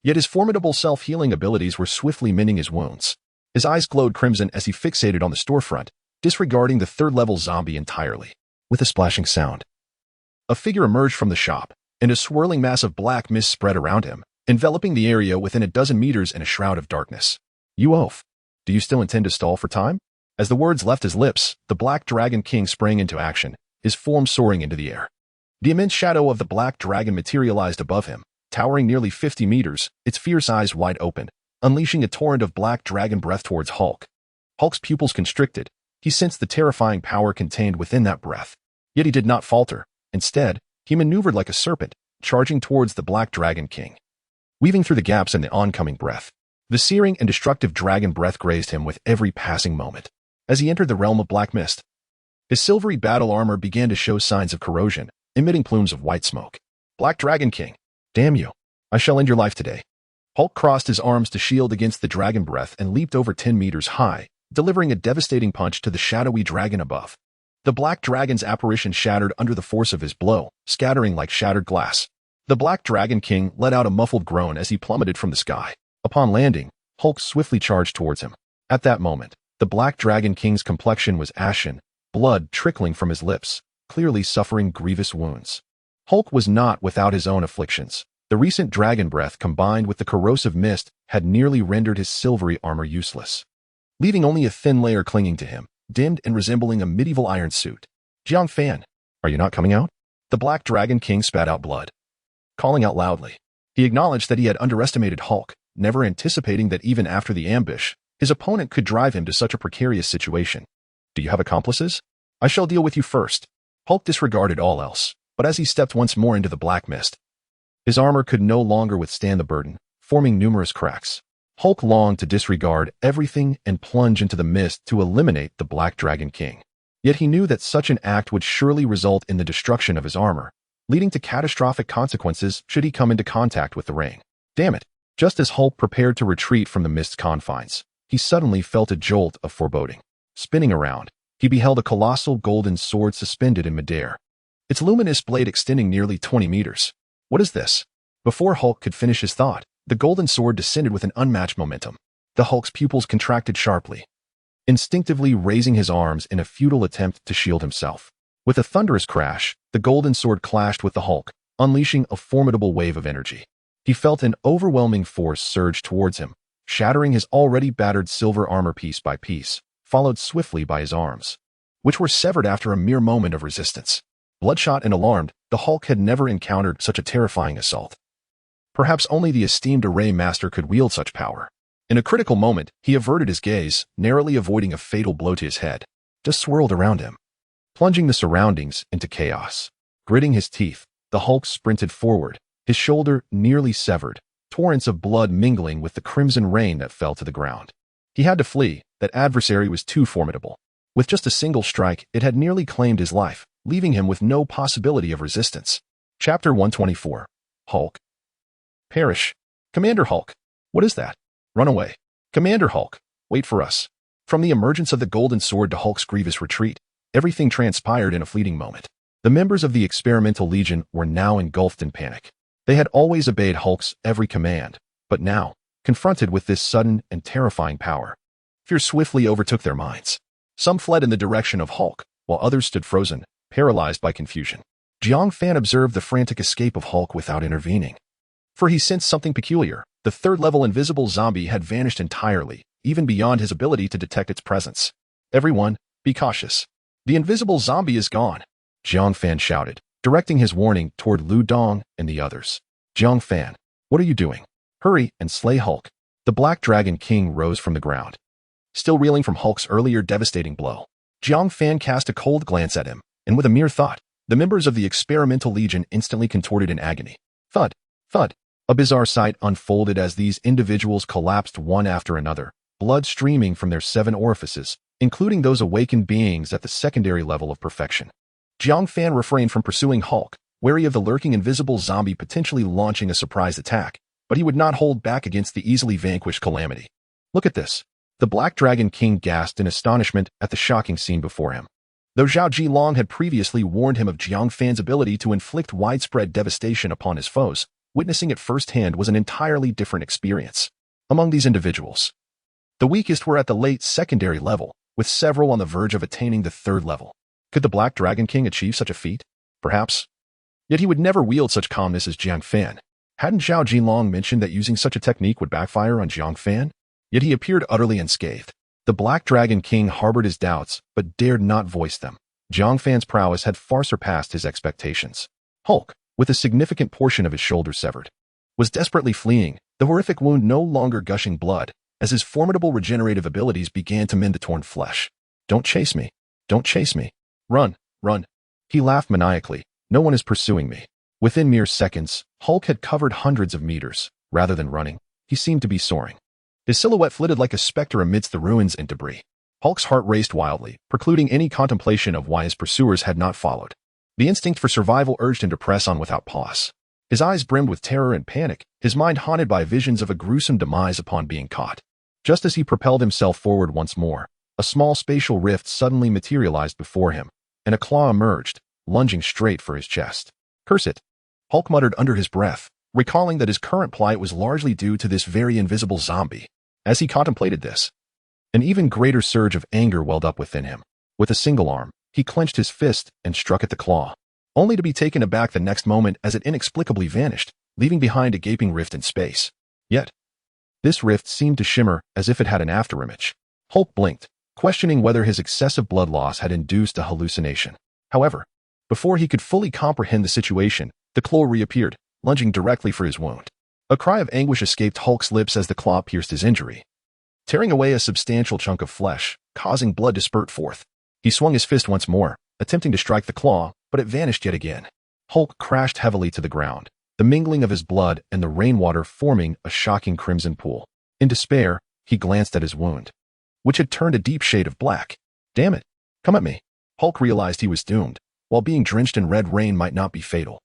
Yet his formidable self-healing abilities were swiftly mending his wounds. His eyes glowed crimson as he fixated on the storefront, disregarding the 3rd-level zombie entirely. With a splashing sound, a figure emerged from the shop, and a swirling mass of black mist spread around him, enveloping the area within a dozen meters in a shroud of darkness. "You oaf. Do you still intend to stall for time?" As the words left his lips, the Black Dragon King sprang into action, his form soaring into the air. The immense shadow of the black dragon materialized above him, towering nearly 50 meters, its fierce eyes wide open, unleashing a torrent of black dragon breath towards Hulk. Hulk's pupils constricted. He sensed the terrifying power contained within that breath. Yet he did not falter. Instead, he maneuvered like a serpent, charging towards the Black Dragon King. Weaving through the gaps in the oncoming breath, the searing and destructive dragon breath grazed him with every passing moment. As he entered the realm of black mist, his silvery battle armor began to show signs of corrosion, emitting plumes of white smoke. "Black Dragon King, damn you. I shall end your life today." Hulk crossed his arms to shield against the dragon breath and leaped over 10 meters high, delivering a devastating punch to the shadowy dragon above. The black dragon's apparition shattered under the force of his blow, scattering like shattered glass. The Black Dragon King let out a muffled groan as he plummeted from the sky. Upon landing, Hulk swiftly charged towards him. At that moment, the Black Dragon King's complexion was ashen, blood trickling from his lips, clearly suffering grievous wounds. Hulk was not without his own afflictions. The recent dragon breath combined with the corrosive mist had nearly rendered his silvery armor useless, leaving only a thin layer clinging to him, dimmed and resembling a medieval iron suit. "Jiang Fan, are you not coming out?" The Black Dragon King spat out blood, calling out loudly. He acknowledged that he had underestimated Hulk, never anticipating that even after the ambush, his opponent could drive him to such a precarious situation. "Do you have accomplices? I shall deal with you first." Hulk disregarded all else, but as he stepped once more into the black mist, his armor could no longer withstand the burden, forming numerous cracks. Hulk longed to disregard everything and plunge into the mist to eliminate the Black Dragon King. Yet he knew that such an act would surely result in the destruction of his armor, leading to catastrophic consequences should he come into contact with the ring. Damn it! Just as Hulk prepared to retreat from the mist's confines, he suddenly felt a jolt of foreboding. Spinning around, he beheld a colossal golden sword suspended in midair, its luminous blade extending nearly 20 meters. What is this? Before Hulk could finish his thought, the golden sword descended with an unmatched momentum. The Hulk's pupils contracted sharply, instinctively raising his arms in a futile attempt to shield himself. With a thunderous crash, the golden sword clashed with the Hulk, unleashing a formidable wave of energy. He felt an overwhelming force surge towards him, shattering his already battered silver armor piece by piece, followed swiftly by his arms, which were severed after a mere moment of resistance. Bloodshot and alarmed, the Hulk had never encountered such a terrifying assault. Perhaps only the esteemed array master could wield such power. In a critical moment, he averted his gaze, narrowly avoiding a fatal blow to his head, just swirled around him, plunging the surroundings into chaos. Gritting his teeth, the Hulk sprinted forward, his shoulder nearly severed, torrents of blood mingling with the crimson rain that fell to the ground. He had to flee. That adversary was too formidable. With just a single strike, it had nearly claimed his life, leaving him with no possibility of resistance. Chapter 124. Hulk. Perish. Commander Hulk. What is that? Run away. Commander Hulk. Wait for us. From the emergence of the golden sword to Hulk's grievous retreat, everything transpired in a fleeting moment. The members of the Experimental Legion were now engulfed in panic. They had always obeyed Hulk's every command, but now, confronted with this sudden and terrifying power, fear swiftly overtook their minds. Some fled in the direction of Hulk, while others stood frozen, paralyzed by confusion. Jiang Fan observed the frantic escape of Hulk without intervening, for he sensed something peculiar. The third-level invisible zombie had vanished entirely, even beyond his ability to detect its presence. Everyone, be cautious. The invisible zombie is gone, Jiang Fan shouted, directing his warning toward Lu Dong and the others. Jiang Fan, what are you doing? Hurry and slay Hulk. The Black Dragon King rose from the ground, still reeling from Hulk's earlier devastating blow. Jiang Fan cast a cold glance at him, and with a mere thought, the members of the Experimental Legion instantly contorted in agony. Thud, thud. A bizarre sight unfolded as these individuals collapsed one after another, blood streaming from their 7 orifices, including those awakened beings at the secondary level of perfection. Jiang Fan refrained from pursuing Hulk, wary of the lurking invisible zombie potentially launching a surprise attack, but he would not hold back against the easily vanquished calamity. Look at this. The Black Dragon King gasped in astonishment at the shocking scene before him. Though Zhao Jilong had previously warned him of Jiang Fan's ability to inflict widespread devastation upon his foes, witnessing it firsthand was an entirely different experience. Among these individuals, the weakest were at the late secondary level, with several on the verge of attaining the 3rd level. Could the Black Dragon King achieve such a feat? Perhaps. Yet he would never wield such calmness as Jiang Fan. Hadn't Zhao Jilong mentioned that using such a technique would backfire on Jiang Fan? Yet he appeared utterly unscathed. The Black Dragon King harbored his doubts, but dared not voice them. Jiang Fan's prowess had far surpassed his expectations. Hulk, with a significant portion of his shoulder severed, was desperately fleeing, the horrific wound no longer gushing blood, as his formidable regenerative abilities began to mend the torn flesh. Don't chase me. Don't chase me. Run, run. He laughed maniacally. No one is pursuing me. Within mere seconds, Hulk had covered hundreds of meters. Rather than running, he seemed to be soaring. His silhouette flitted like a specter amidst the ruins and debris. Hulk's heart raced wildly, precluding any contemplation of why his pursuers had not followed. The instinct for survival urged him to press on without pause. His eyes brimmed with terror and panic, his mind haunted by visions of a gruesome demise upon being caught. Just as he propelled himself forward once more, a small spatial rift suddenly materialized before him, and a claw emerged, lunging straight for his chest. Curse it, Hulk muttered under his breath, recalling that his current plight was largely due to this very invisible zombie. As he contemplated this, an even greater surge of anger welled up within him. With a single arm, he clenched his fist and struck at the claw, only to be taken aback the next moment as it inexplicably vanished, leaving behind a gaping rift in space. Yet, this rift seemed to shimmer as if it had an afterimage. Hulk blinked, questioning whether his excessive blood loss had induced a hallucination. However, before he could fully comprehend the situation, the claw reappeared, lunging directly for his wound. A cry of anguish escaped Hulk's lips as the claw pierced his injury, tearing away a substantial chunk of flesh, causing blood to spurt forth. He swung his fist once more, attempting to strike the claw, but it vanished yet again. Hulk crashed heavily to the ground, the mingling of his blood and the rainwater forming a shocking crimson pool. In despair, he glanced at his wound, which had turned a deep shade of black. Damn it. Come at me. Hulk realized he was doomed. While being drenched in red rain might not be fatal,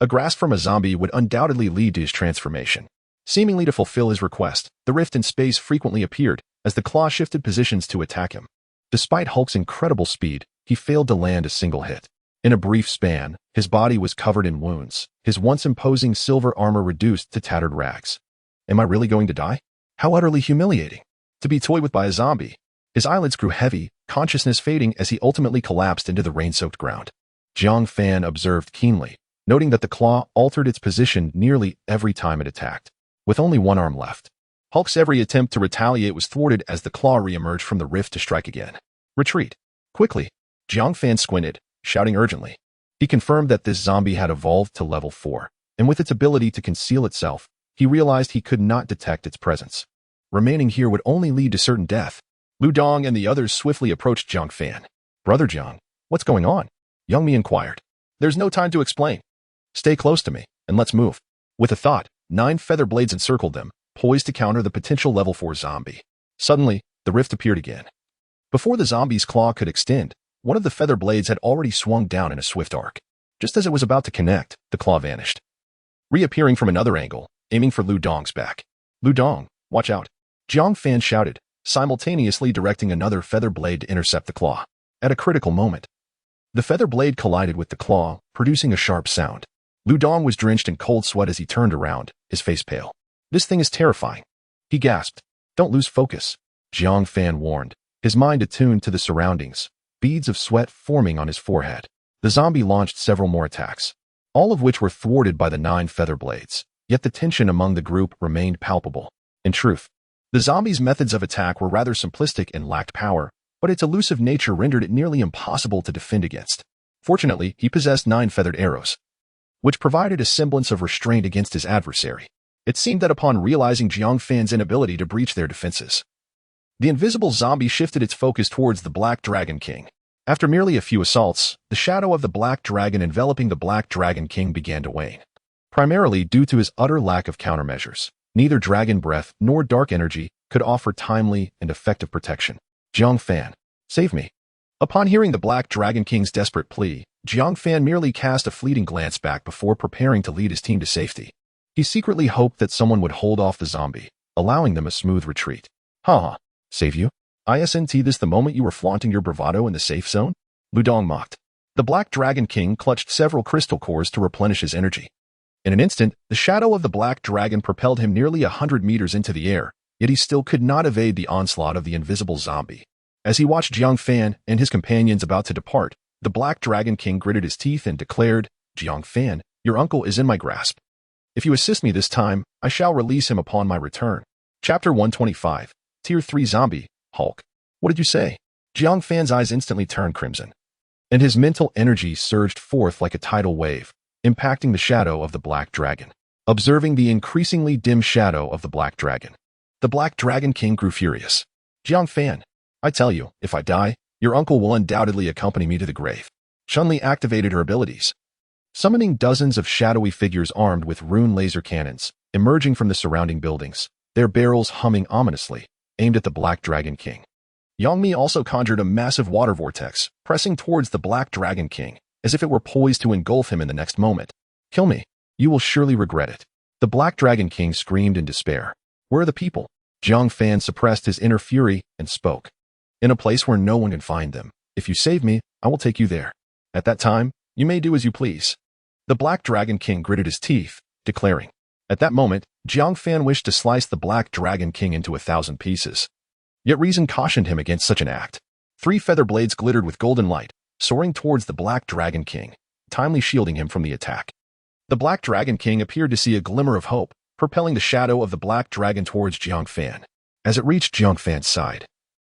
a grasp from a zombie would undoubtedly lead to his transformation. Seemingly to fulfill his request, the rift in space frequently appeared as the claw shifted positions to attack him. Despite Hulk's incredible speed, he failed to land a single hit. In a brief span, his body was covered in wounds, his once imposing silver armor reduced to tattered rags. Am I really going to die? How utterly humiliating. To be toyed with by a zombie. His eyelids grew heavy, consciousness fading as he ultimately collapsed into the rain-soaked ground. Jiang Fan observed keenly, noting that the claw altered its position nearly every time it attacked. With only one arm left, Hulk's every attempt to retaliate was thwarted as the claw re-emerged from the rift to strike again. Retreat. Quickly. Jiang Fan squinted, shouting urgently. He confirmed that this zombie had evolved to level 4, and with its ability to conceal itself, he realized he could not detect its presence. Remaining here would only lead to certain death. Lu Dong and the others swiftly approached Jiang Fan. Brother Jiang, what's going on? Young Mi inquired. There's no time to explain. Stay close to me, and let's move. With a thought, 9 feather blades encircled them, poised to counter the potential level 4 zombie. Suddenly, the rift appeared again. Before the zombie's claw could extend, one of the feather blades had already swung down in a swift arc. Just as it was about to connect, the claw vanished, reappearing from another angle, aiming for Lu Dong's back. Lu Dong, watch out. Jiang Fan shouted, simultaneously directing another feather blade to intercept the claw. At a critical moment, the feather blade collided with the claw, producing a sharp sound. Lu Dong was drenched in cold sweat as he turned around, his face pale. This thing is terrifying. He gasped. Don't lose focus. Jiang Fan warned, his mind attuned to the surroundings, beads of sweat forming on his forehead. The zombie launched several more attacks, all of which were thwarted by the 9 feather blades, yet the tension among the group remained palpable. In truth, the zombie's methods of attack were rather simplistic and lacked power, but its elusive nature rendered it nearly impossible to defend against. Fortunately, he possessed 9 feathered arrows, which provided a semblance of restraint against his adversary. It seemed that upon realizing Jiang Fan's inability to breach their defenses, the invisible zombie shifted its focus towards the Black Dragon King. After merely a few assaults, the shadow of the Black Dragon enveloping the Black Dragon King began to wane. Primarily due to his utter lack of countermeasures, neither dragon breath nor dark energy could offer timely and effective protection. Jiang Fan, save me. Upon hearing the Black Dragon King's desperate plea, Jiang Fan merely cast a fleeting glance back before preparing to lead his team to safety. He secretly hoped that someone would hold off the zombie, allowing them a smooth retreat. Haha, save you? Isn't this the moment you were flaunting your bravado in the safe zone? Lu Dong mocked. The Black Dragon King clutched several crystal cores to replenish his energy. In an instant, the shadow of the Black Dragon propelled him nearly 100 meters into the air, yet he still could not evade the onslaught of the invisible zombie. As he watched Jiang Fan and his companions about to depart, the Black Dragon King gritted his teeth and declared, Jiang Fan, your uncle is in my grasp. If you assist me this time, I shall release him upon my return. Chapter 125, Tier 3 Zombie, Hulk. What did you say? Jiang Fan's eyes instantly turned crimson, and his mental energy surged forth like a tidal wave, impacting the shadow of the Black Dragon. Observing the increasingly dim shadow of the Black Dragon, the Black Dragon King grew furious. Jiang Fan, I tell you, if I die, your uncle will undoubtedly accompany me to the grave. Chun-Li activated her abilities, summoning dozens of shadowy figures armed with rune laser cannons, emerging from the surrounding buildings, their barrels humming ominously, aimed at the Black Dragon King. Yang Mi also conjured a massive water vortex, pressing towards the Black Dragon King, as if it were poised to engulf him in the next moment. Kill me. You will surely regret it. The Black Dragon King screamed in despair. Where are the people? Jiang Fan suppressed his inner fury and spoke. In a place where no one can find them. If you save me, I will take you there. At that time, you may do as you please. The Black Dragon King gritted his teeth, declaring. At that moment, Jiang Fan wished to slice the Black Dragon King into 1,000 pieces. Yet reason cautioned him against such an act. 3 feather blades glittered with golden light, soaring towards the Black Dragon King, timely shielding him from the attack. The Black Dragon King appeared to see a glimmer of hope, propelling the shadow of the Black Dragon towards Jiang Fan. As it reached Jiang Fan's side,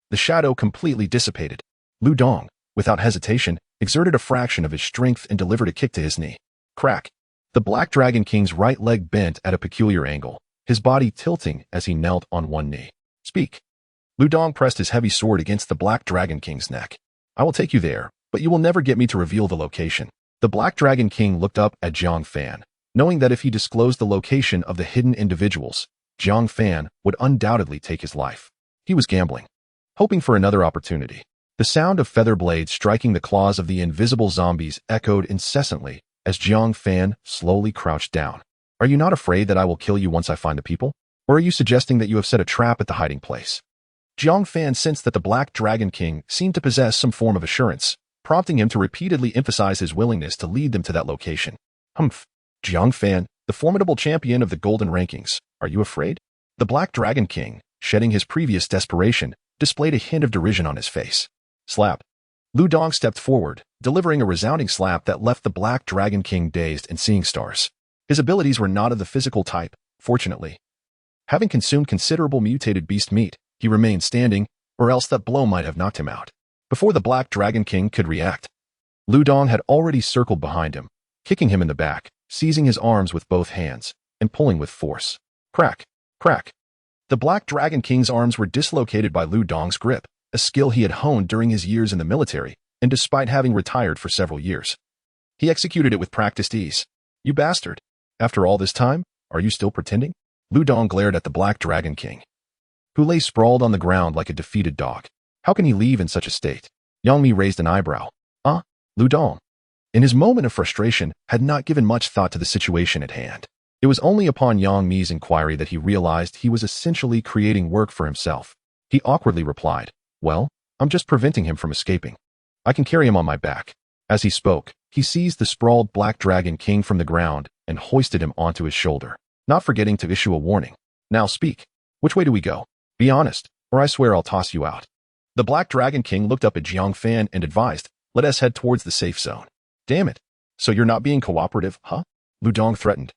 the shadow completely dissipated. Lu Dong, without hesitation, exerted a fraction of his strength and delivered a kick to his knee. Crack. The Black Dragon King's right leg bent at a peculiar angle, his body tilting as he knelt on one knee. Speak. Lu Dong pressed his heavy sword against the Black Dragon King's neck. I will take you there, but you will never get me to reveal the location. The Black Dragon King looked up at Jiang Fan, knowing that if he disclosed the location of the hidden individuals, Jiang Fan would undoubtedly take his life. He was gambling, hoping for another opportunity. The sound of feather blades striking the claws of the invisible zombies echoed incessantly as Jiang Fan slowly crouched down. Are you not afraid that I will kill you once I find the people? Or are you suggesting that you have set a trap at the hiding place? Jiang Fan sensed that the Black Dragon King seemed to possess some form of assurance, prompting him to repeatedly emphasize his willingness to lead them to that location. Humph. Jiang Fan, the formidable champion of the golden rankings, are you afraid? The Black Dragon King, shedding his previous desperation, displayed a hint of derision on his face. Slap. Lu Dong stepped forward, delivering a resounding slap that left the Black Dragon King dazed and seeing stars. His abilities were not of the physical type, fortunately. Having consumed considerable mutated beast meat, he remained standing, or else that blow might have knocked him out. Before the Black Dragon King could react, Lu Dong had already circled behind him, kicking him in the back, seizing his arms with both hands, and pulling with force. Crack! Crack! The Black Dragon King's arms were dislocated by Lu Dong's grip, a skill he had honed during his years in the military, and despite having retired for several years. He executed it with practiced ease. You bastard! After all this time, are you still pretending? Lu Dong glared at the Black Dragon King, who lay sprawled on the ground like a defeated dog. How can he leave in such a state? Yang Mi raised an eyebrow. Lu Dong, in his moment of frustration, had not given much thought to the situation at hand. It was only upon Yang Mi's inquiry that he realized he was essentially creating work for himself. He awkwardly replied, well, I'm just preventing him from escaping. I can carry him on my back. As he spoke, he seized the sprawled Black Dragon King from the ground and hoisted him onto his shoulder, not forgetting to issue a warning. Now speak. Which way do we go? Be honest, or I swear I'll toss you out. The Black Dragon King looked up at Jiang Fan and advised, let us head towards the safe zone. Damn it. So you're not being cooperative, huh? Lu Dong threatened,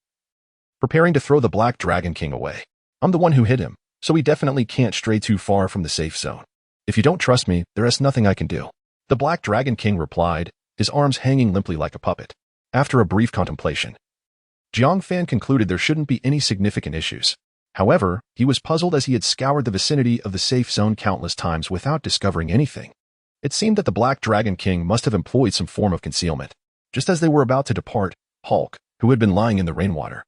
preparing to throw the Black Dragon King away. I'm the one who hit him, so he definitely can't stray too far from the safe zone. If you don't trust me, there is nothing I can do. The Black Dragon King replied, his arms hanging limply like a puppet. After a brief contemplation, Jiang Fan concluded there shouldn't be any significant issues. However, he was puzzled as he had scoured the vicinity of the safe zone countless times without discovering anything. It seemed that the Black Dragon King must have employed some form of concealment. Just as they were about to depart, Hulk, who had been lying in the rainwater,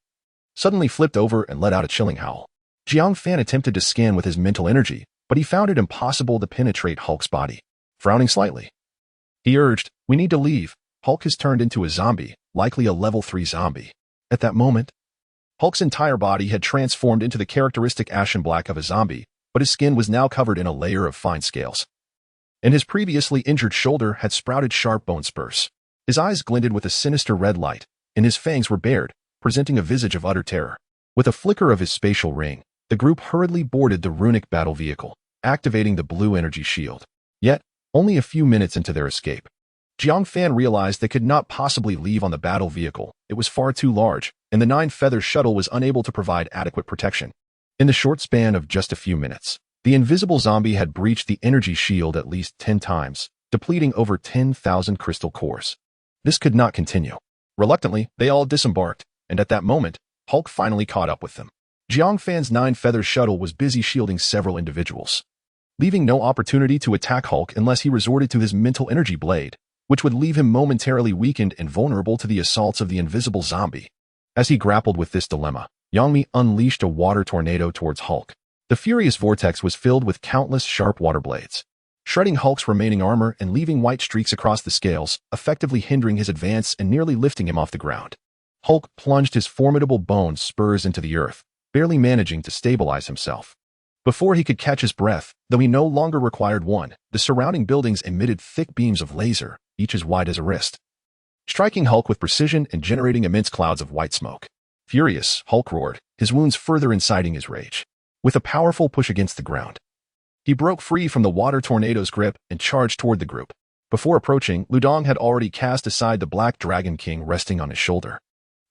suddenly flipped over and let out a chilling howl. Jiang Fan attempted to scan with his mental energy, but he found it impossible to penetrate Hulk's body. Frowning slightly, he urged, we need to leave. Hulk has turned into a zombie, likely a level 3 zombie. At that moment, Hulk's entire body had transformed into the characteristic ashen black of a zombie, but his skin was now covered in a layer of fine scales. And his previously injured shoulder had sprouted sharp bone spurs. His eyes glinted with a sinister red light, and his fangs were bared, presenting a visage of utter terror. With a flicker of his spatial ring, the group hurriedly boarded the runic battle vehicle, activating the blue energy shield. Yet, only a few minutes into their escape, Jiang Fan realized they could not possibly leave on the battle vehicle. It was far too large, and the 9-feather shuttle was unable to provide adequate protection. In the short span of just a few minutes, the invisible zombie had breached the energy shield at least 10 times, depleting over 10,000 crystal cores. This could not continue. Reluctantly, they all disembarked, and at that moment, Hulk finally caught up with them. Jiang Fan's 9-feather shuttle was busy shielding several individuals, leaving no opportunity to attack Hulk unless he resorted to his mental energy blade, which would leave him momentarily weakened and vulnerable to the assaults of the invisible zombie. As he grappled with this dilemma, Yang Mi unleashed a water tornado towards Hulk. The furious vortex was filled with countless sharp water blades, shredding Hulk's remaining armor and leaving white streaks across the scales, effectively hindering his advance and nearly lifting him off the ground. Hulk plunged his formidable bone spurs into the earth, barely managing to stabilize himself. Before he could catch his breath, though he no longer required one, the surrounding buildings emitted thick beams of laser, each as wide as a wrist, striking Hulk with precision and generating immense clouds of white smoke. Furious, Hulk roared, his wounds further inciting his rage. With a powerful push against the ground, he broke free from the water tornado's grip and charged toward the group. Before approaching, Lu Dong had already cast aside the Black Dragon King resting on his shoulder.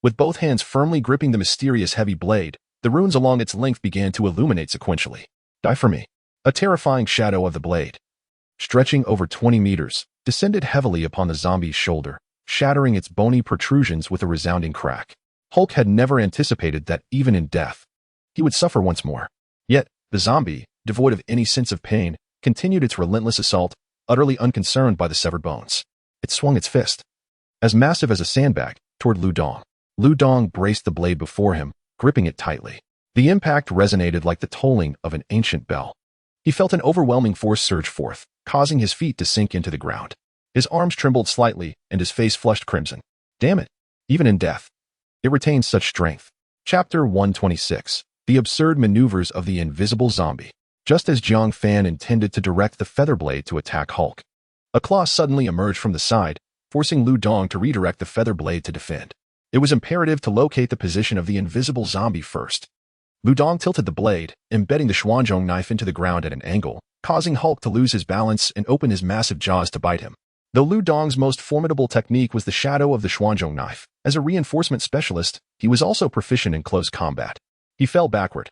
With both hands firmly gripping the mysterious heavy blade, the runes along its length began to illuminate sequentially. Die for me. A terrifying shadow of the blade, stretching over 20 meters, descended heavily upon the zombie's shoulder, shattering its bony protrusions with a resounding crack. Hulk had never anticipated that even in death, he would suffer once more. Yet, the zombie, devoid of any sense of pain, continued its relentless assault, utterly unconcerned by the severed bones. It swung its fist, as massive as a sandbag, toward Lu Dong. Lu Dong braced the blade before him, gripping it tightly. The impact resonated like the tolling of an ancient bell. He felt an overwhelming force surge forth, causing his feet to sink into the ground. His arms trembled slightly, and his face flushed crimson. Damn it! Even in death, it retains such strength. Chapter 126. The Absurd Maneuvers of the Invisible Zombie. Just as Jiang Fan intended to direct the feather blade to attack Hulk, a claw suddenly emerged from the side, forcing Lu Dong to redirect the feather blade to defend. It was imperative to locate the position of the invisible zombie first. Lu Dong tilted the blade, embedding the Xuanzhong knife into the ground at an angle, causing Hulk to lose his balance and open his massive jaws to bite him. Though Lu Dong's most formidable technique was the shadow of the Xuanzhong knife, as a reinforcement specialist, he was also proficient in close combat. He fell backward,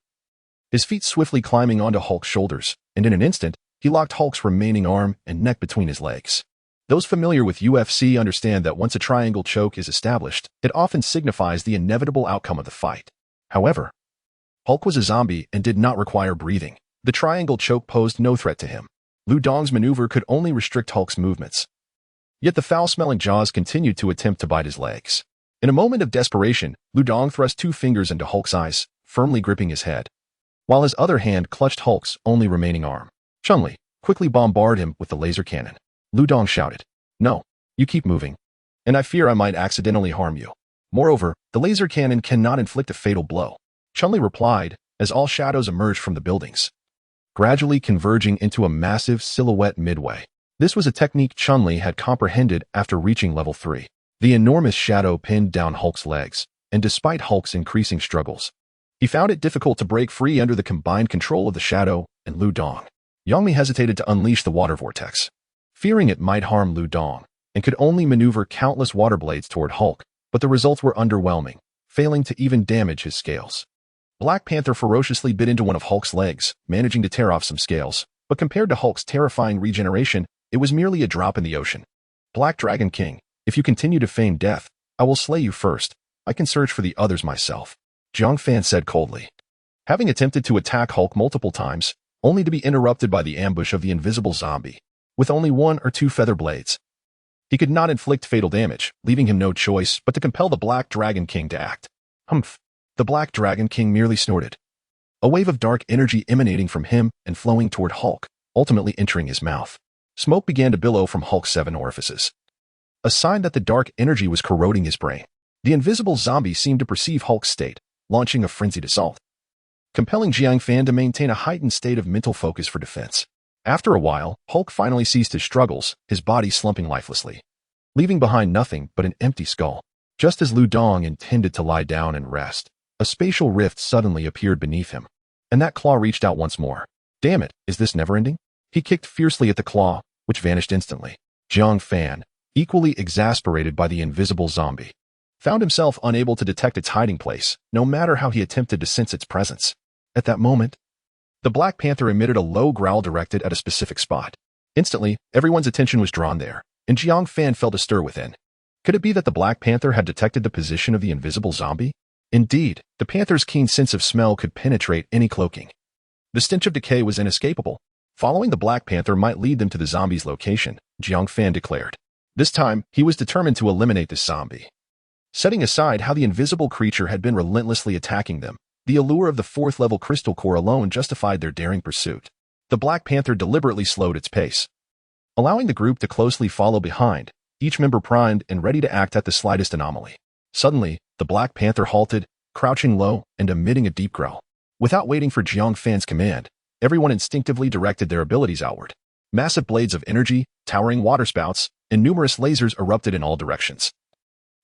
his feet swiftly climbing onto Hulk's shoulders, and in an instant, he locked Hulk's remaining arm and neck between his legs. Those familiar with UFC understand that once a triangle choke is established, it often signifies the inevitable outcome of the fight. However, Hulk was a zombie and did not require breathing. The triangle choke posed no threat to him. Lu Dong's maneuver could only restrict Hulk's movements. Yet the foul-smelling jaws continued to attempt to bite his legs. In a moment of desperation, Lu Dong thrust 2 fingers into Hulk's eyes, firmly gripping his head, while his other hand clutched Hulk's only remaining arm. Chun-Li, quickly bombard him with the laser cannon. Lu Dong shouted. No, you keep moving, and I fear I might accidentally harm you. Moreover, the laser cannon cannot inflict a fatal blow. Chun-Li replied, as all shadows emerged from the buildings, gradually converging into a massive silhouette midway. This was a technique Chun-Li had comprehended after reaching level 3. The enormous shadow pinned down Hulk's legs, and despite Hulk's increasing struggles, he found it difficult to break free under the combined control of the shadow and Lu Dong. Yang Mi hesitated to unleash the water vortex, fearing it might harm Lu Dong, and could only maneuver countless water blades toward Hulk, but the results were underwhelming, failing to even damage his scales. Black Panther ferociously bit into one of Hulk's legs, managing to tear off some scales, but compared to Hulk's terrifying regeneration, it was merely a drop in the ocean. Black Dragon King, if you continue to feign death, I will slay you first. I can search for the others myself, Jiang Fan said coldly. Having attempted to attack Hulk multiple times, only to be interrupted by the ambush of the invisible zombie, with only 1 or 2 feather blades, he could not inflict fatal damage, leaving him no choice but to compel the Black Dragon King to act. Humph. The Black Dragon King merely snorted, a wave of dark energy emanating from him and flowing toward Hulk, ultimately entering his mouth. Smoke began to billow from Hulk's 7 orifices, a sign that the dark energy was corroding his brain. The invisible zombie seemed to perceive Hulk's state, launching a frenzied assault, compelling Jiang Fan to maintain a heightened state of mental focus for defense. After a while, Hulk finally ceased his struggles, his body slumping lifelessly, leaving behind nothing but an empty skull. Just as Lu Dong intended to lie down and rest, a spatial rift suddenly appeared beneath him, and that claw reached out once more. Damn it, is this never-ending? He kicked fiercely at the claw, which vanished instantly. Jiang Fan, equally exasperated by the invisible zombie, found himself unable to detect its hiding place, no matter how he attempted to sense its presence. At that moment, the Black Panther emitted a low growl directed at a specific spot. Instantly, everyone's attention was drawn there, and Jiang Fan felt a stir within. Could it be that the Black Panther had detected the position of the invisible zombie? Indeed, the panther's keen sense of smell could penetrate any cloaking. The stench of decay was inescapable. Following the Black Panther might lead them to the zombie's location, Jiang Fan declared. This time, he was determined to eliminate this zombie. Setting aside how the invisible creature had been relentlessly attacking them, the allure of the 4th-level crystal core alone justified their daring pursuit. The Black Panther deliberately slowed its pace, allowing the group to closely follow behind, each member primed and ready to act at the slightest anomaly. Suddenly, the Black Panther halted, crouching low and emitting a deep growl. Without waiting for Jiang Fan's command, everyone instinctively directed their abilities outward. Massive blades of energy, towering waterspouts, and numerous lasers erupted in all directions,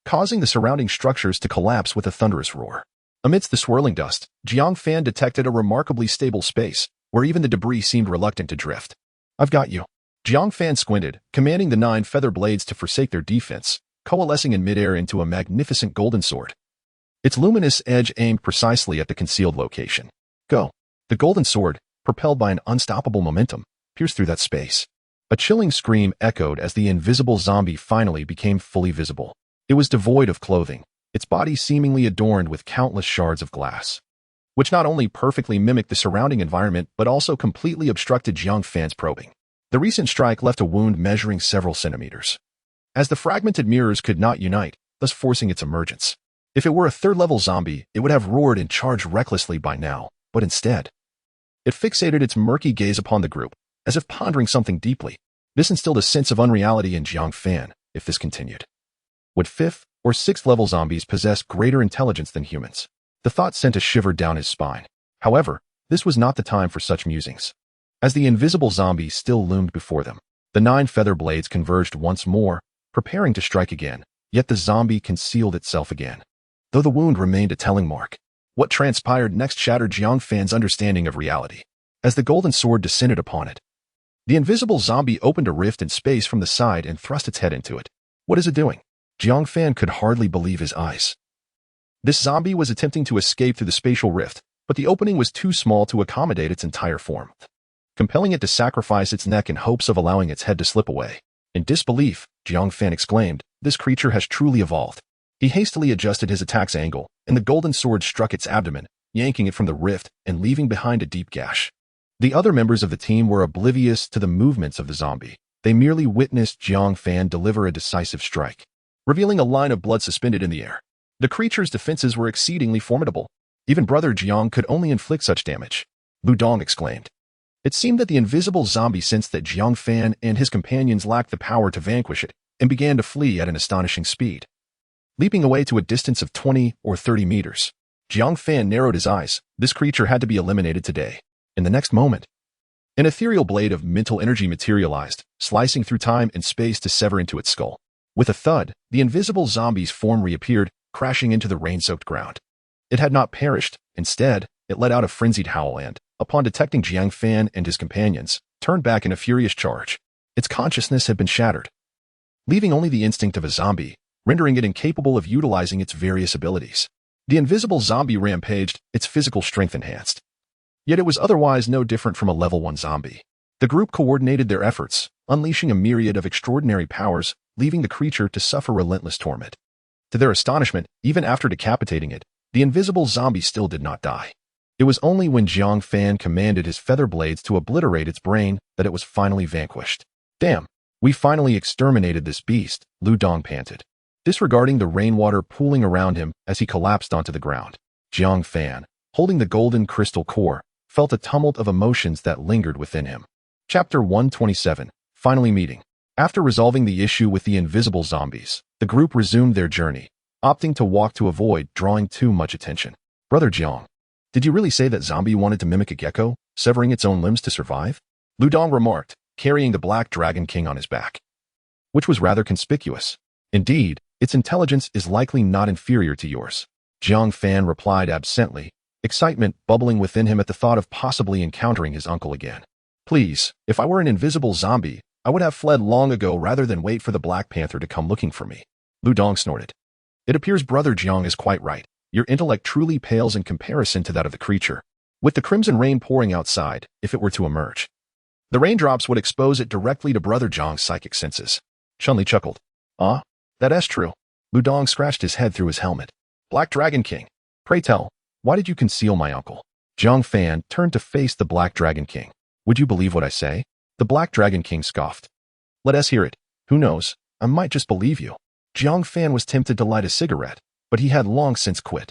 causing the surrounding structures to collapse with a thunderous roar. Amidst the swirling dust, Jiang Fan detected a remarkably stable space, where even the debris seemed reluctant to drift. I've got you. Jiang Fan squinted, commanding the 9 feather blades to forsake their defense, coalescing in midair into a magnificent golden sword. Its luminous edge aimed precisely at the concealed location. Go. The golden sword, propelled by an unstoppable momentum, pierced through that space. A chilling scream echoed as the invisible zombie finally became fully visible. It was devoid of clothing, its body seemingly adorned with countless shards of glass, which not only perfectly mimicked the surrounding environment but also completely obstructed Jiang Fan's probing. The recent strike left a wound measuring several centimeters, as the fragmented mirrors could not unite, thus forcing its emergence. If it were a third-level zombie, it would have roared and charged recklessly by now, but instead, it fixated its murky gaze upon the group, as if pondering something deeply. This instilled a sense of unreality in Jiang Fan if this continued. Would 5th or 6th level zombies possess greater intelligence than humans? The thought sent a shiver down his spine. However, this was not the time for such musings. As the invisible zombie still loomed before them, the 9 feather blades converged once more, preparing to strike again, yet the zombie concealed itself again, though the wound remained a telling mark. What transpired next shattered Jiang Fan's understanding of reality. As the golden sword descended upon it, the invisible zombie opened a rift in space from the side and thrust its head into it. What is it doing? Jiang Fan could hardly believe his eyes. This zombie was attempting to escape through the spatial rift, but the opening was too small to accommodate its entire form, compelling it to sacrifice its neck in hopes of allowing its head to slip away. In disbelief, Jiang Fan exclaimed, "This creature has truly evolved." He hastily adjusted his attack's angle, and the golden sword struck its abdomen, yanking it from the rift and leaving behind a deep gash. The other members of the team were oblivious to the movements of the zombie. They merely witnessed Jiang Fan deliver a decisive strike, revealing a line of blood suspended in the air. The creature's defenses were exceedingly formidable. Even Brother Jiang could only inflict such damage. Lu Dong exclaimed. It seemed that the invisible zombie sensed that Jiang Fan and his companions lacked the power to vanquish it and began to flee at an astonishing speed. Leaping away to a distance of 20 or 30 meters, Jiang Fan narrowed his eyes. This creature had to be eliminated today. In the next moment, an ethereal blade of mental energy materialized, slicing through time and space to sever into its skull. With a thud, the invisible zombie's form reappeared, crashing into the rain-soaked ground. It had not perished. Instead, it let out a frenzied howl and, upon detecting Jiang Fan and his companions, turned back in a furious charge. Its consciousness had been shattered, leaving only the instinct of a zombie, rendering it incapable of utilizing its various abilities. The invisible zombie rampaged, its physical strength enhanced. Yet it was otherwise no different from a level 1 zombie. The group coordinated their efforts, unleashing a myriad of extraordinary powers, leaving the creature to suffer relentless torment. To their astonishment, even after decapitating it, the invisible zombie still did not die. It was only when Jiang Fan commanded his feather blades to obliterate its brain that it was finally vanquished. Damn, we finally exterminated this beast, Lu Dong panted, disregarding the rainwater pooling around him as he collapsed onto the ground. Jiang Fan, holding the golden crystal core, felt a tumult of emotions that lingered within him. Chapter 127, Finally Meeting. After resolving the issue with the invisible zombies, the group resumed their journey, opting to walk to avoid drawing too much attention. Brother Jiang, did you really say that zombie wanted to mimic a gecko, severing its own limbs to survive? Lu Dong remarked, carrying the Black Dragon King on his back, which was rather conspicuous. Indeed, its intelligence is likely not inferior to yours. Jiang Fan replied absently, excitement bubbling within him at the thought of possibly encountering his uncle again. Please, if I were an invisible zombie, I would have fled long ago rather than wait for the Black Panther to come looking for me. Lu Dong snorted. It appears Brother Jiang is quite right. Your intellect truly pales in comparison to that of the creature. With the crimson rain pouring outside, if it were to emerge, the raindrops would expose it directly to Brother Jiang's psychic senses. Chun-Li chuckled. Ah, that's true. Lu Dong scratched his head through his helmet. Black Dragon King, pray tell, why did you conceal my uncle? Jiang Fan turned to face the Black Dragon King. Would you believe what I say? The Black Dragon King scoffed. Let us hear it. Who knows, I might just believe you. Jiang Fan was tempted to light a cigarette, but he had long since quit.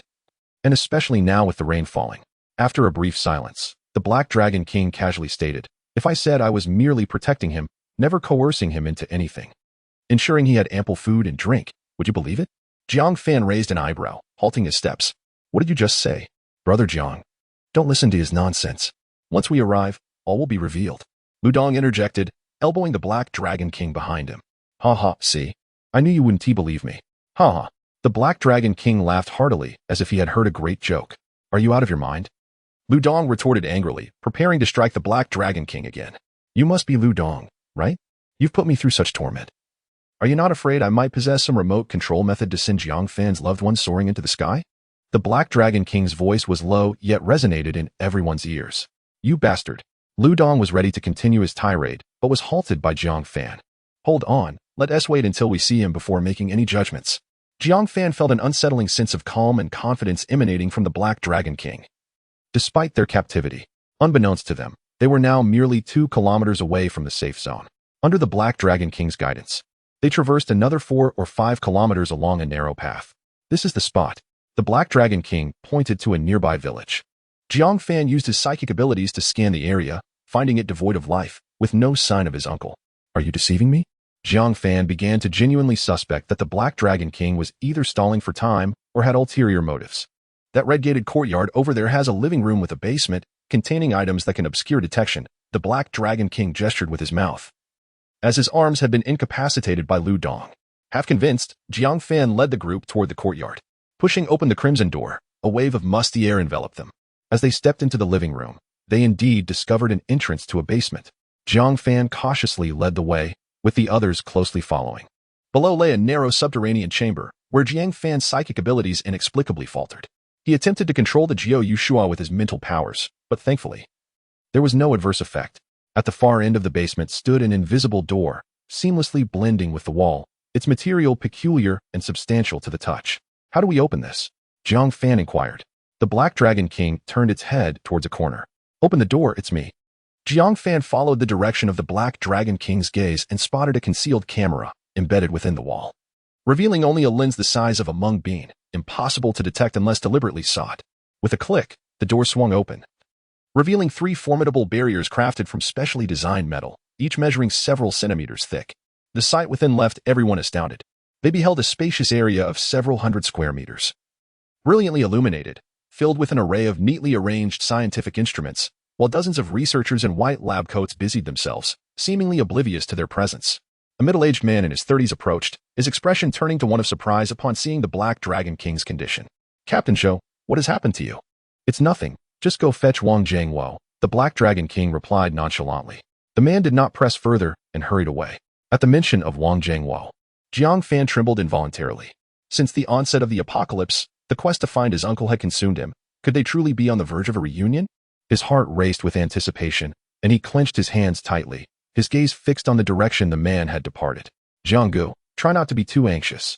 And especially now with the rain falling. After a brief silence, the Black Dragon King casually stated, if I said I was merely protecting him, never coercing him into anything, ensuring he had ample food and drink, would you believe it? Jiang Fan raised an eyebrow, halting his steps. What did you just say? Brother Jiang, don't listen to his nonsense. Once we arrive, all will be revealed. Lu Dong interjected, elbowing the Black Dragon King behind him. Ha ha, see? I knew you wouldn't believe me. Ha ha. The Black Dragon King laughed heartily, as if he had heard a great joke. Are you out of your mind? Lu Dong retorted angrily, preparing to strike the Black Dragon King again. You must be Lu Dong, right? You've put me through such torment. Are you not afraid I might possess some remote control method to send Jiang Fan's loved one soaring into the sky? The Black Dragon King's voice was low, yet resonated in everyone's ears. You bastard. Lu Dong was ready to continue his tirade, but was halted by Jiang Fan. Hold on, let us wait until we see him before making any judgments. Jiang Fan felt an unsettling sense of calm and confidence emanating from the Black Dragon King. Despite their captivity, unbeknownst to them, they were now merely 2 kilometers away from the safe zone. Under the Black Dragon King's guidance, they traversed another 4 or 5 kilometers along a narrow path. This is the spot, The Black Dragon King pointed to a nearby village. Jiang Fan used his psychic abilities to scan the area, finding it devoid of life, with no sign of his uncle. Are you deceiving me? Jiang Fan began to genuinely suspect that the Black Dragon King was either stalling for time or had ulterior motives. That red-gated courtyard over there has a living room with a basement containing items that can obscure detection. The Black Dragon King gestured with his mouth, as his arms had been incapacitated by Lu Dong. Half convinced, Jiang Fan led the group toward the courtyard. Pushing open the crimson door, a wave of musty air enveloped them. As they stepped into the living room, they indeed discovered an entrance to a basement. Jiang Fan cautiously led the way, with the others closely following. Below lay a narrow subterranean chamber, where Jiang Fan's psychic abilities inexplicably faltered. He attempted to control the Jiao Yushua with his mental powers, but thankfully, there was no adverse effect. At the far end of the basement stood an invisible door, seamlessly blending with the wall, its material peculiar and substantial to the touch. How do we open this? Jiang Fan inquired. The Black Dragon King turned its head towards a corner. Open the door, it's me. Jiang Fan followed the direction of the Black Dragon King's gaze and spotted a concealed camera embedded within the wall, revealing only a lens the size of a mung bean, impossible to detect unless deliberately sought. With a click, the door swung open, revealing 3 formidable barriers crafted from specially designed metal, each measuring several centimeters thick. The sight within left everyone astounded. They beheld a spacious area of several hundred square meters, brilliantly illuminated, filled with an array of neatly arranged scientific instruments, while dozens of researchers in white lab coats busied themselves, seemingly oblivious to their presence. A middle-aged man in his 30s approached, his expression turning to one of surprise upon seeing the Black Dragon King's condition. Captain Zhou, what has happened to you? It's nothing. Just go fetch Wang Jiangwo, the Black Dragon King replied nonchalantly. The man did not press further and hurried away. At the mention of Wang Jiangwo, Jiang Fan trembled involuntarily. Since the onset of the apocalypse, the quest to find his uncle had consumed him. Could they truly be on the verge of a reunion? His heart raced with anticipation, and he clenched his hands tightly, his gaze fixed on the direction the man had departed. Jianggu, try not to be too anxious.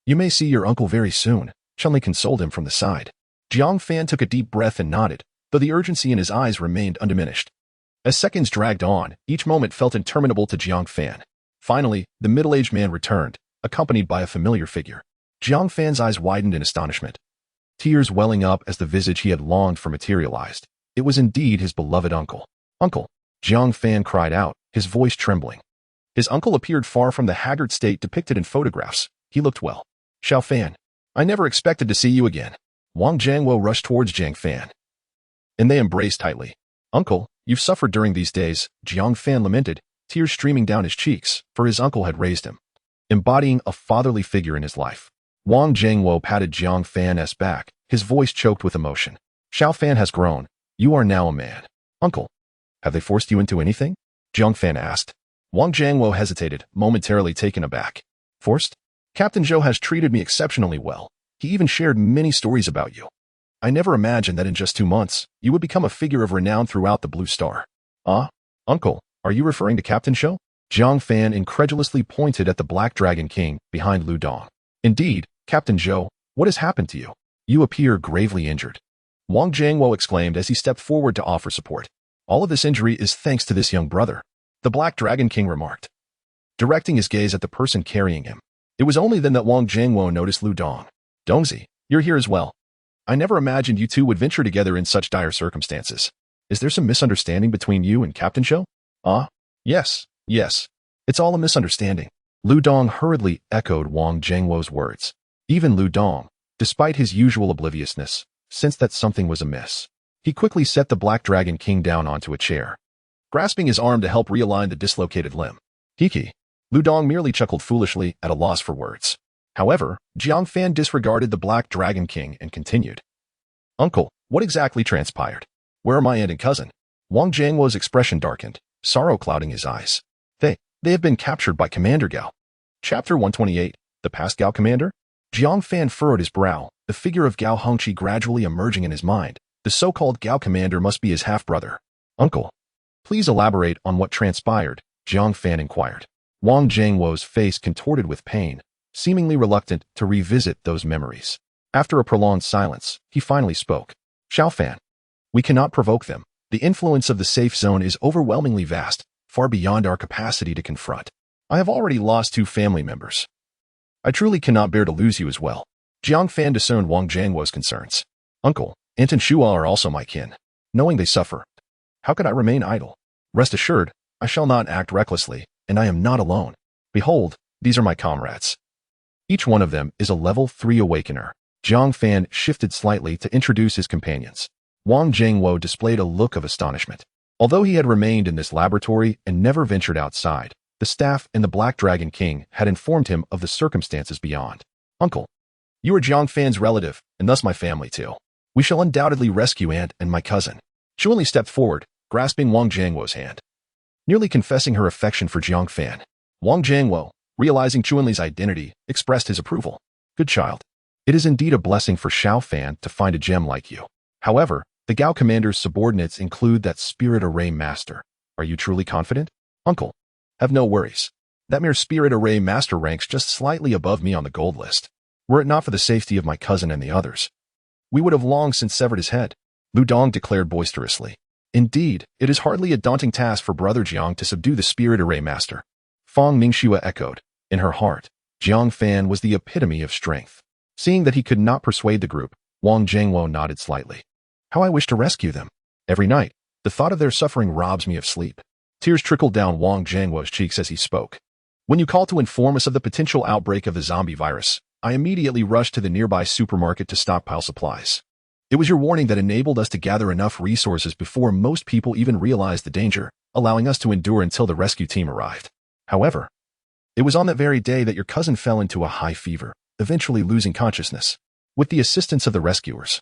You may see your uncle very soon, Chun-Li consoled him from the side. Jiang Fan took a deep breath and nodded, though the urgency in his eyes remained undiminished. As seconds dragged on, each moment felt interminable to Jiang Fan. Finally, the middle-aged man returned, accompanied by a familiar figure. Jiang Fan's eyes widened in astonishment, tears welling up as the visage he had longed for materialized. It was indeed his beloved uncle. Uncle! Jiang Fan cried out, his voice trembling. His uncle appeared far from the haggard state depicted in photographs. He looked well. Xiao Fan, I never expected to see you again. Wang Jiangwo rushed towards Jiang Fan, and they embraced tightly. Uncle, you've suffered during these days, Jiang Fan lamented, tears streaming down his cheeks, for his uncle had raised him, embodying a fatherly figure in his life. Wang Jiangwo patted Jiang Fan's back, his voice choked with emotion. Xiao Fan has grown. You are now a man. Uncle, have they forced you into anything? Jiang Fan asked. Wang Jiangwo hesitated, momentarily taken aback. Forced? Captain Zhou has treated me exceptionally well. He even shared many stories about you. I never imagined that in just 2 months, you would become a figure of renown throughout the Blue Star. Uncle, are you referring to Captain Zhou? Jiang Fan incredulously pointed at the Black Dragon King behind Lu Dong. Indeed, Captain Zhou, what has happened to you? You appear gravely injured. Wang Jiangwo exclaimed as he stepped forward to offer support. All of this injury is thanks to this young brother, the Black Dragon King remarked, directing his gaze at the person carrying him. It was only then that Wang Jiangwo noticed Lu Dong. Dongzi, you're here as well. I never imagined you two would venture together in such dire circumstances. Is there some misunderstanding between you and Captain Zhou? Yes. It's all a misunderstanding. Lu Dong hurriedly echoed Wang Jiangwo's words. Even Lu Dong, despite his usual obliviousness, sensed that something was amiss. He quickly set the Black Dragon King down onto a chair, grasping his arm to help realign the dislocated limb. Hiki. Lu Dong merely chuckled foolishly, at a loss for words. However, Jiang Fan disregarded the Black Dragon King and continued. Uncle, what exactly transpired? Where are my aunt and cousin? Wang Jiangwo's expression darkened, sorrow clouding his eyes. They have been captured by Commander Gao. Chapter 128, The Past Gao Commander? Jiang Fan furrowed his brow, the figure of Gao Hongqi gradually emerging in his mind. The so-called Gao Commander must be his half-brother. Uncle, please elaborate on what transpired, Jiang Fan inquired. Wang Jiangwo's face contorted with pain, seemingly reluctant to revisit those memories. After a prolonged silence, he finally spoke. Xiao Fan, we cannot provoke them. The influence of the safe zone is overwhelmingly vast, far beyond our capacity to confront. I have already lost 2 family members. I truly cannot bear to lose you as well. Jiang Fan discerned Wang Jiangwo's concerns. Uncle, Aunt and Shua are also my kin. Knowing they suffer, how could I remain idle? Rest assured, I shall not act recklessly, and I am not alone. Behold, these are my comrades. Each one of them is a level 3 awakener. Jiang Fan shifted slightly to introduce his companions. Wang Jiangwo displayed a look of astonishment. Although he had remained in this laboratory and never ventured outside, the staff and the Black Dragon King had informed him of the circumstances beyond. Uncle, you are Jiang Fan's relative, and thus my family too. We shall undoubtedly rescue Aunt and my cousin. Chunli stepped forward, grasping Wang Jiangwo's hand. Nearly confessing her affection for Jiang Fan, Wang Jiangwo, realizing Chunli's identity, expressed his approval. Good child. It is indeed a blessing for Xiao Fan to find a gem like you. However, the Gao commander's subordinates include that spirit array master. Are you truly confident? Uncle, have no worries. That mere spirit array master ranks just slightly above me on the gold list. Were it not for the safety of my cousin and the others, we would have long since severed his head, Lu Dong declared boisterously. Indeed, it is hardly a daunting task for Brother Jiang to subdue the spirit array master. Fang Ningxua echoed. In her heart, Jiang Fan was the epitome of strength. Seeing that he could not persuade the group, Wang Jiangwo nodded slightly. How I wish to rescue them. Every night, the thought of their suffering robs me of sleep. Tears trickled down Wang Jiangwo's cheeks as he spoke. When you called to inform us of the potential outbreak of the zombie virus, I immediately rushed to the nearby supermarket to stockpile supplies. It was your warning that enabled us to gather enough resources before most people even realized the danger, allowing us to endure until the rescue team arrived. However, it was on that very day that your cousin fell into a high fever, eventually losing consciousness. With the assistance of the rescuers,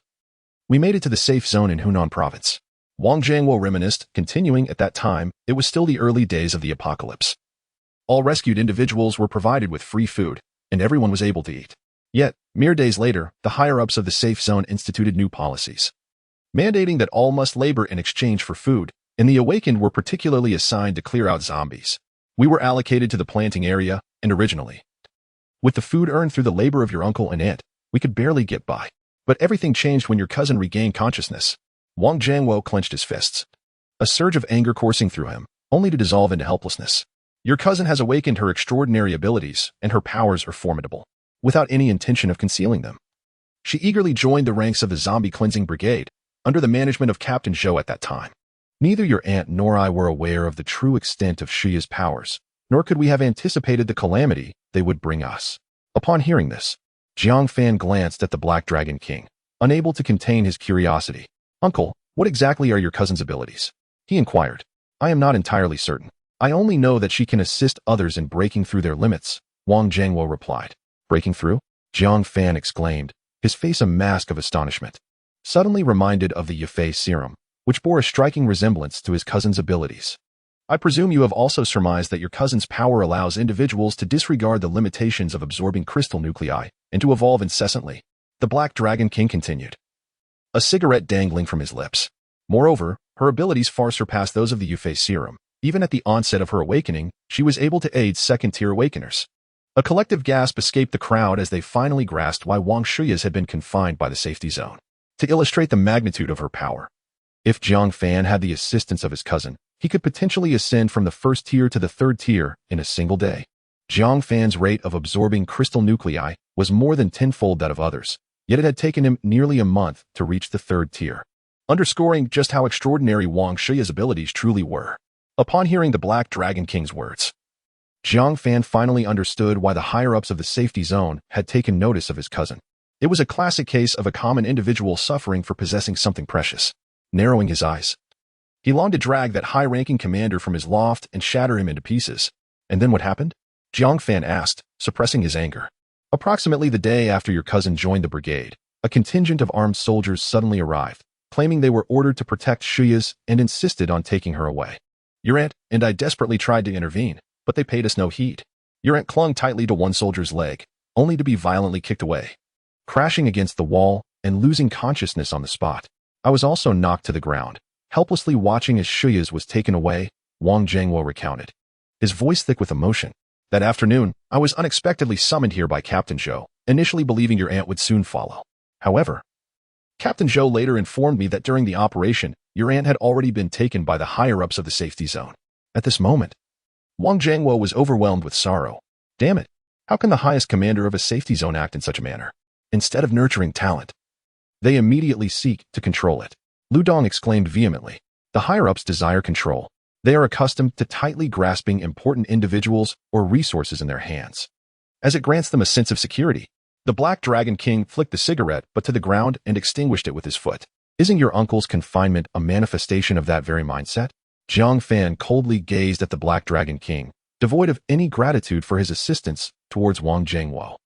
we made it to the safe zone in Hunan province. Wang Jiangwo reminisced, continuing at that time, it was still the early days of the apocalypse. All rescued individuals were provided with free food, and everyone was able to eat. Yet, mere days later, the higher-ups of the safe zone instituted new policies, mandating that all must labor in exchange for food, and the awakened were particularly assigned to clear out zombies. We were allocated to the planting area, and originally, with the food earned through the labor of your uncle and aunt, we could barely get by. But everything changed when your cousin regained consciousness. Wang Jiangwo clenched his fists. A surge of anger coursing through him, only to dissolve into helplessness. Your cousin has awakened her extraordinary abilities, and her powers are formidable, without any intention of concealing them. She eagerly joined the ranks of the Zombie Cleansing Brigade, under the management of Captain Zhou at that time. Neither your aunt nor I were aware of the true extent of Shiya's powers, nor could we have anticipated the calamity they would bring us. Upon hearing this, Jiang Fan glanced at the Black Dragon King, unable to contain his curiosity. Uncle, what exactly are your cousin's abilities? He inquired. I am not entirely certain. I only know that she can assist others in breaking through their limits, Wang Jiangwo replied. Breaking through? Jiang Fan exclaimed, his face a mask of astonishment. Suddenly reminded of the Yufei serum, which bore a striking resemblance to his cousin's abilities. I presume you have also surmised that your cousin's power allows individuals to disregard the limitations of absorbing crystal nuclei and to evolve incessantly, the Black Dragon King continued, a cigarette dangling from his lips. Moreover, her abilities far surpass those of the Yufei serum. Even at the onset of her awakening, she was able to aid second-tier awakeners. A collective gasp escaped the crowd as they finally grasped why Wang Shiya's had been confined by the safety zone. To illustrate the magnitude of her power, if Jiang Fan had the assistance of his cousin, he could potentially ascend from the first tier to the third tier in a single day. Jiang Fan's rate of absorbing crystal nuclei was more than tenfold that of others, yet it had taken him nearly a month to reach the third tier, underscoring just how extraordinary Wang Shiya's abilities truly were. Upon hearing the Black Dragon King's words, Jiang Fan finally understood why the higher-ups of the safety zone had taken notice of his cousin. It was a classic case of a common individual suffering for possessing something precious. Narrowing his eyes, he longed to drag that high-ranking commander from his loft and shatter him into pieces. And then what happened? Jiang Fan asked, suppressing his anger. Approximately the day after your cousin joined the brigade, a contingent of armed soldiers suddenly arrived, claiming they were ordered to protect Shiya's and insisted on taking her away. Your aunt and I desperately tried to intervene, but they paid us no heed. Your aunt clung tightly to one soldier's leg, only to be violently kicked away, crashing against the wall and losing consciousness on the spot. I was also knocked to the ground, helplessly watching as Shiya's was taken away, Wang Jiangwo recounted, his voice thick with emotion. That afternoon, I was unexpectedly summoned here by Captain Zhou, initially believing your aunt would soon follow. However, Captain Zhou later informed me that during the operation, your aunt had already been taken by the higher-ups of the safety zone. At this moment, Wang Jiangwo was overwhelmed with sorrow. Damn it, how can the highest commander of a safety zone act in such a manner? instead of nurturing talent. They immediately seek to control it. Lu Dong exclaimed vehemently. The higher-ups desire control. They are accustomed to tightly grasping important individuals or resources in their hands, as it grants them a sense of security. The Black Dragon King flicked the cigarette but to the ground and extinguished it with his foot. Isn't your uncle's confinement a manifestation of that very mindset? Jiang Fan coldly gazed at the Black Dragon King, devoid of any gratitude for his assistance towards Wang Jiangwo.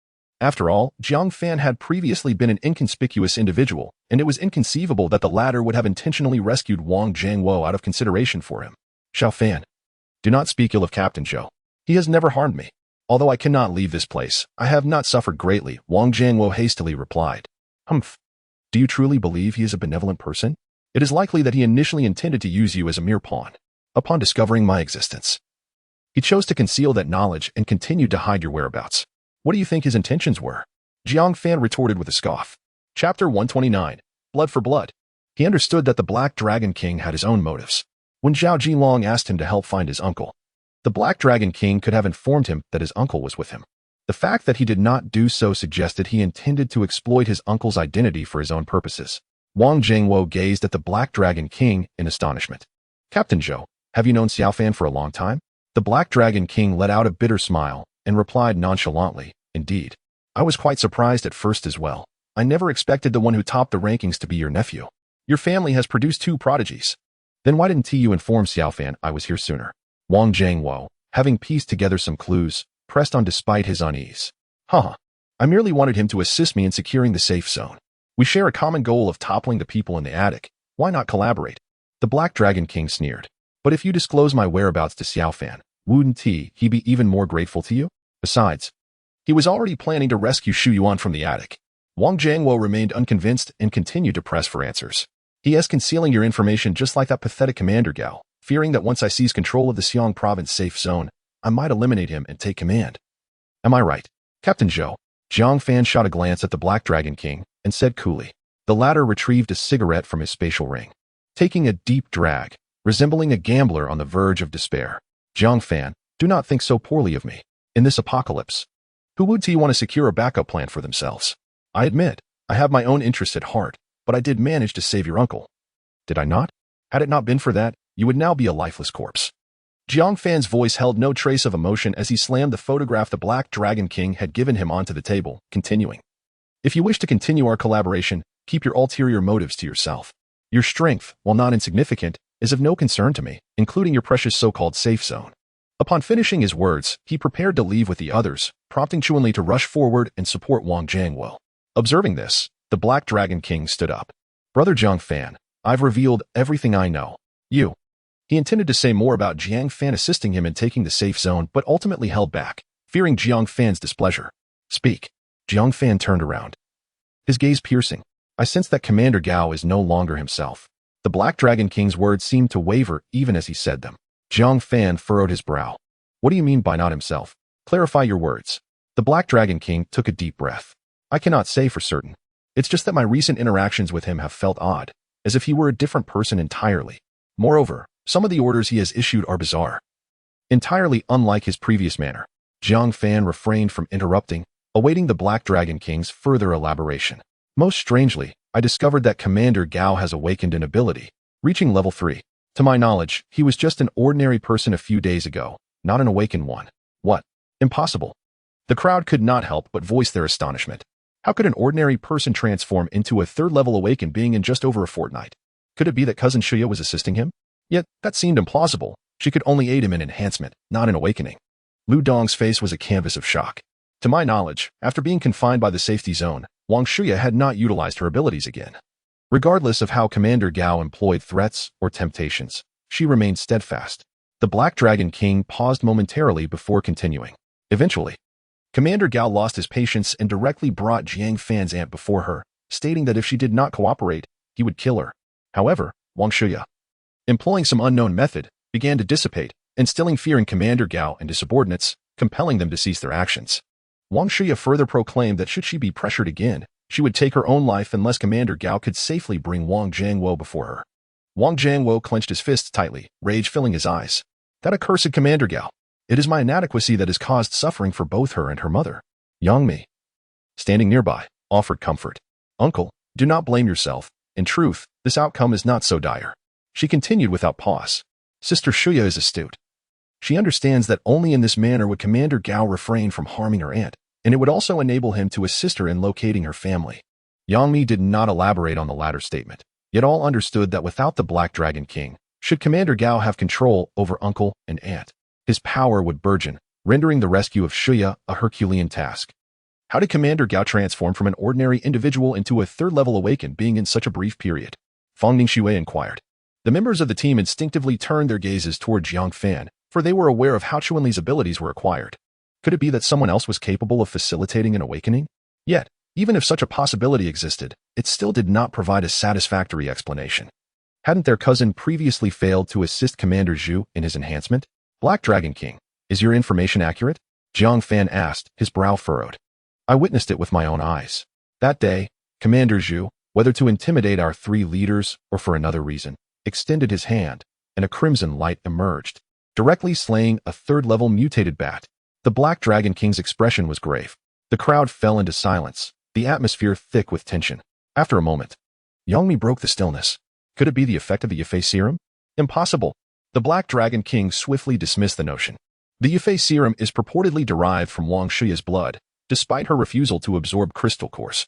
After all, Jiang Fan had previously been an inconspicuous individual, and it was inconceivable that the latter would have intentionally rescued Wang Jiangwo out of consideration for him. Xiao Fan, do not speak ill of Captain Zhou. He has never harmed me. Although I cannot leave this place, I have not suffered greatly, Wang Jiangwo hastily replied. Humph. Do you truly believe he is a benevolent person? It is likely that he initially intended to use you as a mere pawn. Upon discovering my existence, he chose to conceal that knowledge and continued to hide your whereabouts. What do you think his intentions were? Jiang Fan retorted with a scoff. Chapter 129. Blood for Blood. He understood that the Black Dragon King had his own motives. When Zhao Jilong asked him to help find his uncle, the Black Dragon King could have informed him that his uncle was with him. The fact that he did not do so suggested he intended to exploit his uncle's identity for his own purposes. Wang Jiangwo gazed at the Black Dragon King in astonishment. Captain Zhou, have you known Xiao Fan for a long time? The Black Dragon King let out a bitter smile and replied nonchalantly, Indeed. I was quite surprised at first as well. I never expected the one who topped the rankings to be your nephew. Your family has produced two prodigies. Then why didn't you inform Xiao Fan I was here sooner? Wang Jiangwo, having pieced together some clues, pressed on despite his unease. I merely wanted him to assist me in securing the safe zone. We share a common goal of toppling the people in the attic. Why not collaborate? The Black Dragon King sneered. But if you disclose my whereabouts to Xiao Fan, wouldn't he be even more grateful to you? Besides, he was already planning to rescue Shu Yuan from the attic. Wang Jiangwo remained unconvinced and continued to press for answers. He is concealing your information just like that pathetic Commander Gao, fearing that once I seize control of the Xiong province safe zone, I might eliminate him and take command. Am I right, Captain Zhou? Jiang Fan shot a glance at the Black Dragon King and said coolly. The latter retrieved a cigarette from his spatial ring, taking a deep drag, resembling a gambler on the verge of despair. Jiang Fan, do not think so poorly of me. In this apocalypse, who would want to secure a backup plan for themselves? I admit, I have my own interests at heart, but I did manage to save your uncle. Did I not? Had it not been for that, you would now be a lifeless corpse. Jiang Fan's voice held no trace of emotion as he slammed the photograph the Black Dragon King had given him onto the table, continuing. If you wish to continue our collaboration, keep your ulterior motives to yourself. Your strength, while not insignificant, is of no concern to me, including your precious so-called safe zone. Upon finishing his words, he prepared to leave with the others, prompting Chuanli to rush forward and support Wang Jiangwo. Observing this, the Black Dragon King stood up. Brother Jiang Fan, I've revealed everything I know. He intended to say more about Jiang Fan assisting him in taking the safe zone, but ultimately held back, fearing Jiang Fan's displeasure. Speak. Jiang Fan turned around, his gaze piercing. I sense that Commander Gao is no longer himself. The Black Dragon King's words seemed to waver even as he said them. Jiang Fan furrowed his brow. What do you mean by not himself? Clarify your words. The Black Dragon King took a deep breath. I cannot say for certain. It's just that my recent interactions with him have felt odd, as if he were a different person entirely. Moreover, some of the orders he has issued are bizarre, entirely unlike his previous manner. Jiang Fan refrained from interrupting, awaiting the Black Dragon King's further elaboration. Most strangely, I discovered that Commander Gao has awakened an ability, reaching level 3. To my knowledge, he was just an ordinary person a few days ago, not an awakened one. What? Impossible. The crowd could not help but voice their astonishment. How could an ordinary person transform into a third-level awakened being in just over a fortnight? Could it be that Cousin Shuya was assisting him? Yet, that seemed implausible. She could only aid him in enhancement, not in awakening. Lu Dong's face was a canvas of shock. To my knowledge, after being confined by the safety zone, Wang Shuya had not utilized her abilities again. Regardless of how Commander Gao employed threats or temptations, she remained steadfast. The Black Dragon King paused momentarily before continuing. Eventually, Commander Gao lost his patience and directly brought Jiang Fan's aunt before her, stating that if she did not cooperate, he would kill her. However, Wang Shuya, employing some unknown method, began to dissipate, instilling fear in Commander Gao and his subordinates, compelling them to cease their actions. Wang Shuya further proclaimed that should she be pressured again, she would take her own life unless Commander Gao could safely bring Wang Jiangwo before her. Wang Jiangwo clenched his fists tightly, rage filling his eyes. That accursed Commander Gao. It is my inadequacy that has caused suffering for both her and her mother. Yang Mi, standing nearby, offered comfort. Uncle, do not blame yourself. In truth, this outcome is not so dire. She continued without pause. Sister Shuya is astute. She understands that only in this manner would Commander Gao refrain from harming her aunt, and it would also enable him to assist her in locating her family. Yang Mi did not elaborate on the latter statement, yet all understood that without the Black Dragon King, should Commander Gao have control over uncle and aunt, his power would burgeon, rendering the rescue of Shuya a Herculean task. How did Commander Gao transform from an ordinary individual into a third-level awakened being in such a brief period? Fang Ningxue inquired. The members of the team instinctively turned their gazes toward Jiang Fan, for they were aware of how Chuanli's abilities were acquired. Could it be that someone else was capable of facilitating an awakening? Yet, even if such a possibility existed, it still did not provide a satisfactory explanation. Hadn't their cousin previously failed to assist Commander Zhu in his enhancement? Black Dragon King, is your information accurate? Jiang Fan asked, his brow furrowed. I witnessed it with my own eyes. That day, Commander Zhu, whether to intimidate our three leaders or for another reason, extended his hand, and a crimson light emerged, directly slaying a third-level mutated bat. The Black Dragon King's expression was grave. The crowd fell into silence, the atmosphere thick with tension. After a moment, Yang Mi broke the stillness. Could it be the effect of the Yifei serum? Impossible. The Black Dragon King swiftly dismissed the notion. The Yifei serum is purportedly derived from Wang Shuya's blood, despite her refusal to absorb crystal cores.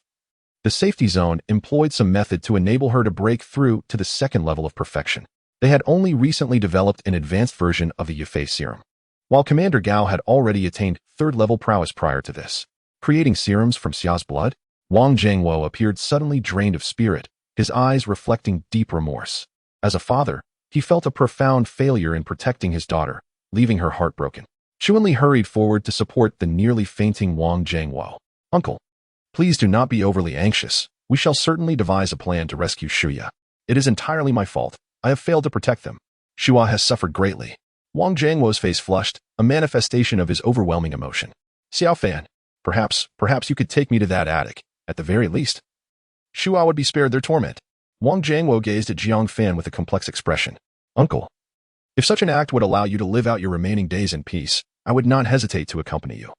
The safety zone employed some method to enable her to break through to the second level of perfection. They had only recently developed an advanced version of the Yifei serum, while Commander Gao had already attained third-level prowess prior to this. Creating serums from Xia's blood, Wang Zhangwo appeared suddenly drained of spirit, his eyes reflecting deep remorse. As a father, he felt a profound failure in protecting his daughter, leaving her heartbroken. Chuanli hurried forward to support the nearly fainting Wang Zhangwo. Uncle, please do not be overly anxious. We shall certainly devise a plan to rescue Shuya. It is entirely my fault. I have failed to protect them. Shua has suffered greatly. Wang Zhangwo's face flushed, a manifestation of his overwhelming emotion. Xiao Fan, perhaps you could take me to that attic, at the very least. Shua would be spared their torment. Wang Zhangwo gazed at Jiang Fan with a complex expression. Uncle, if such an act would allow you to live out your remaining days in peace, I would not hesitate to accompany you,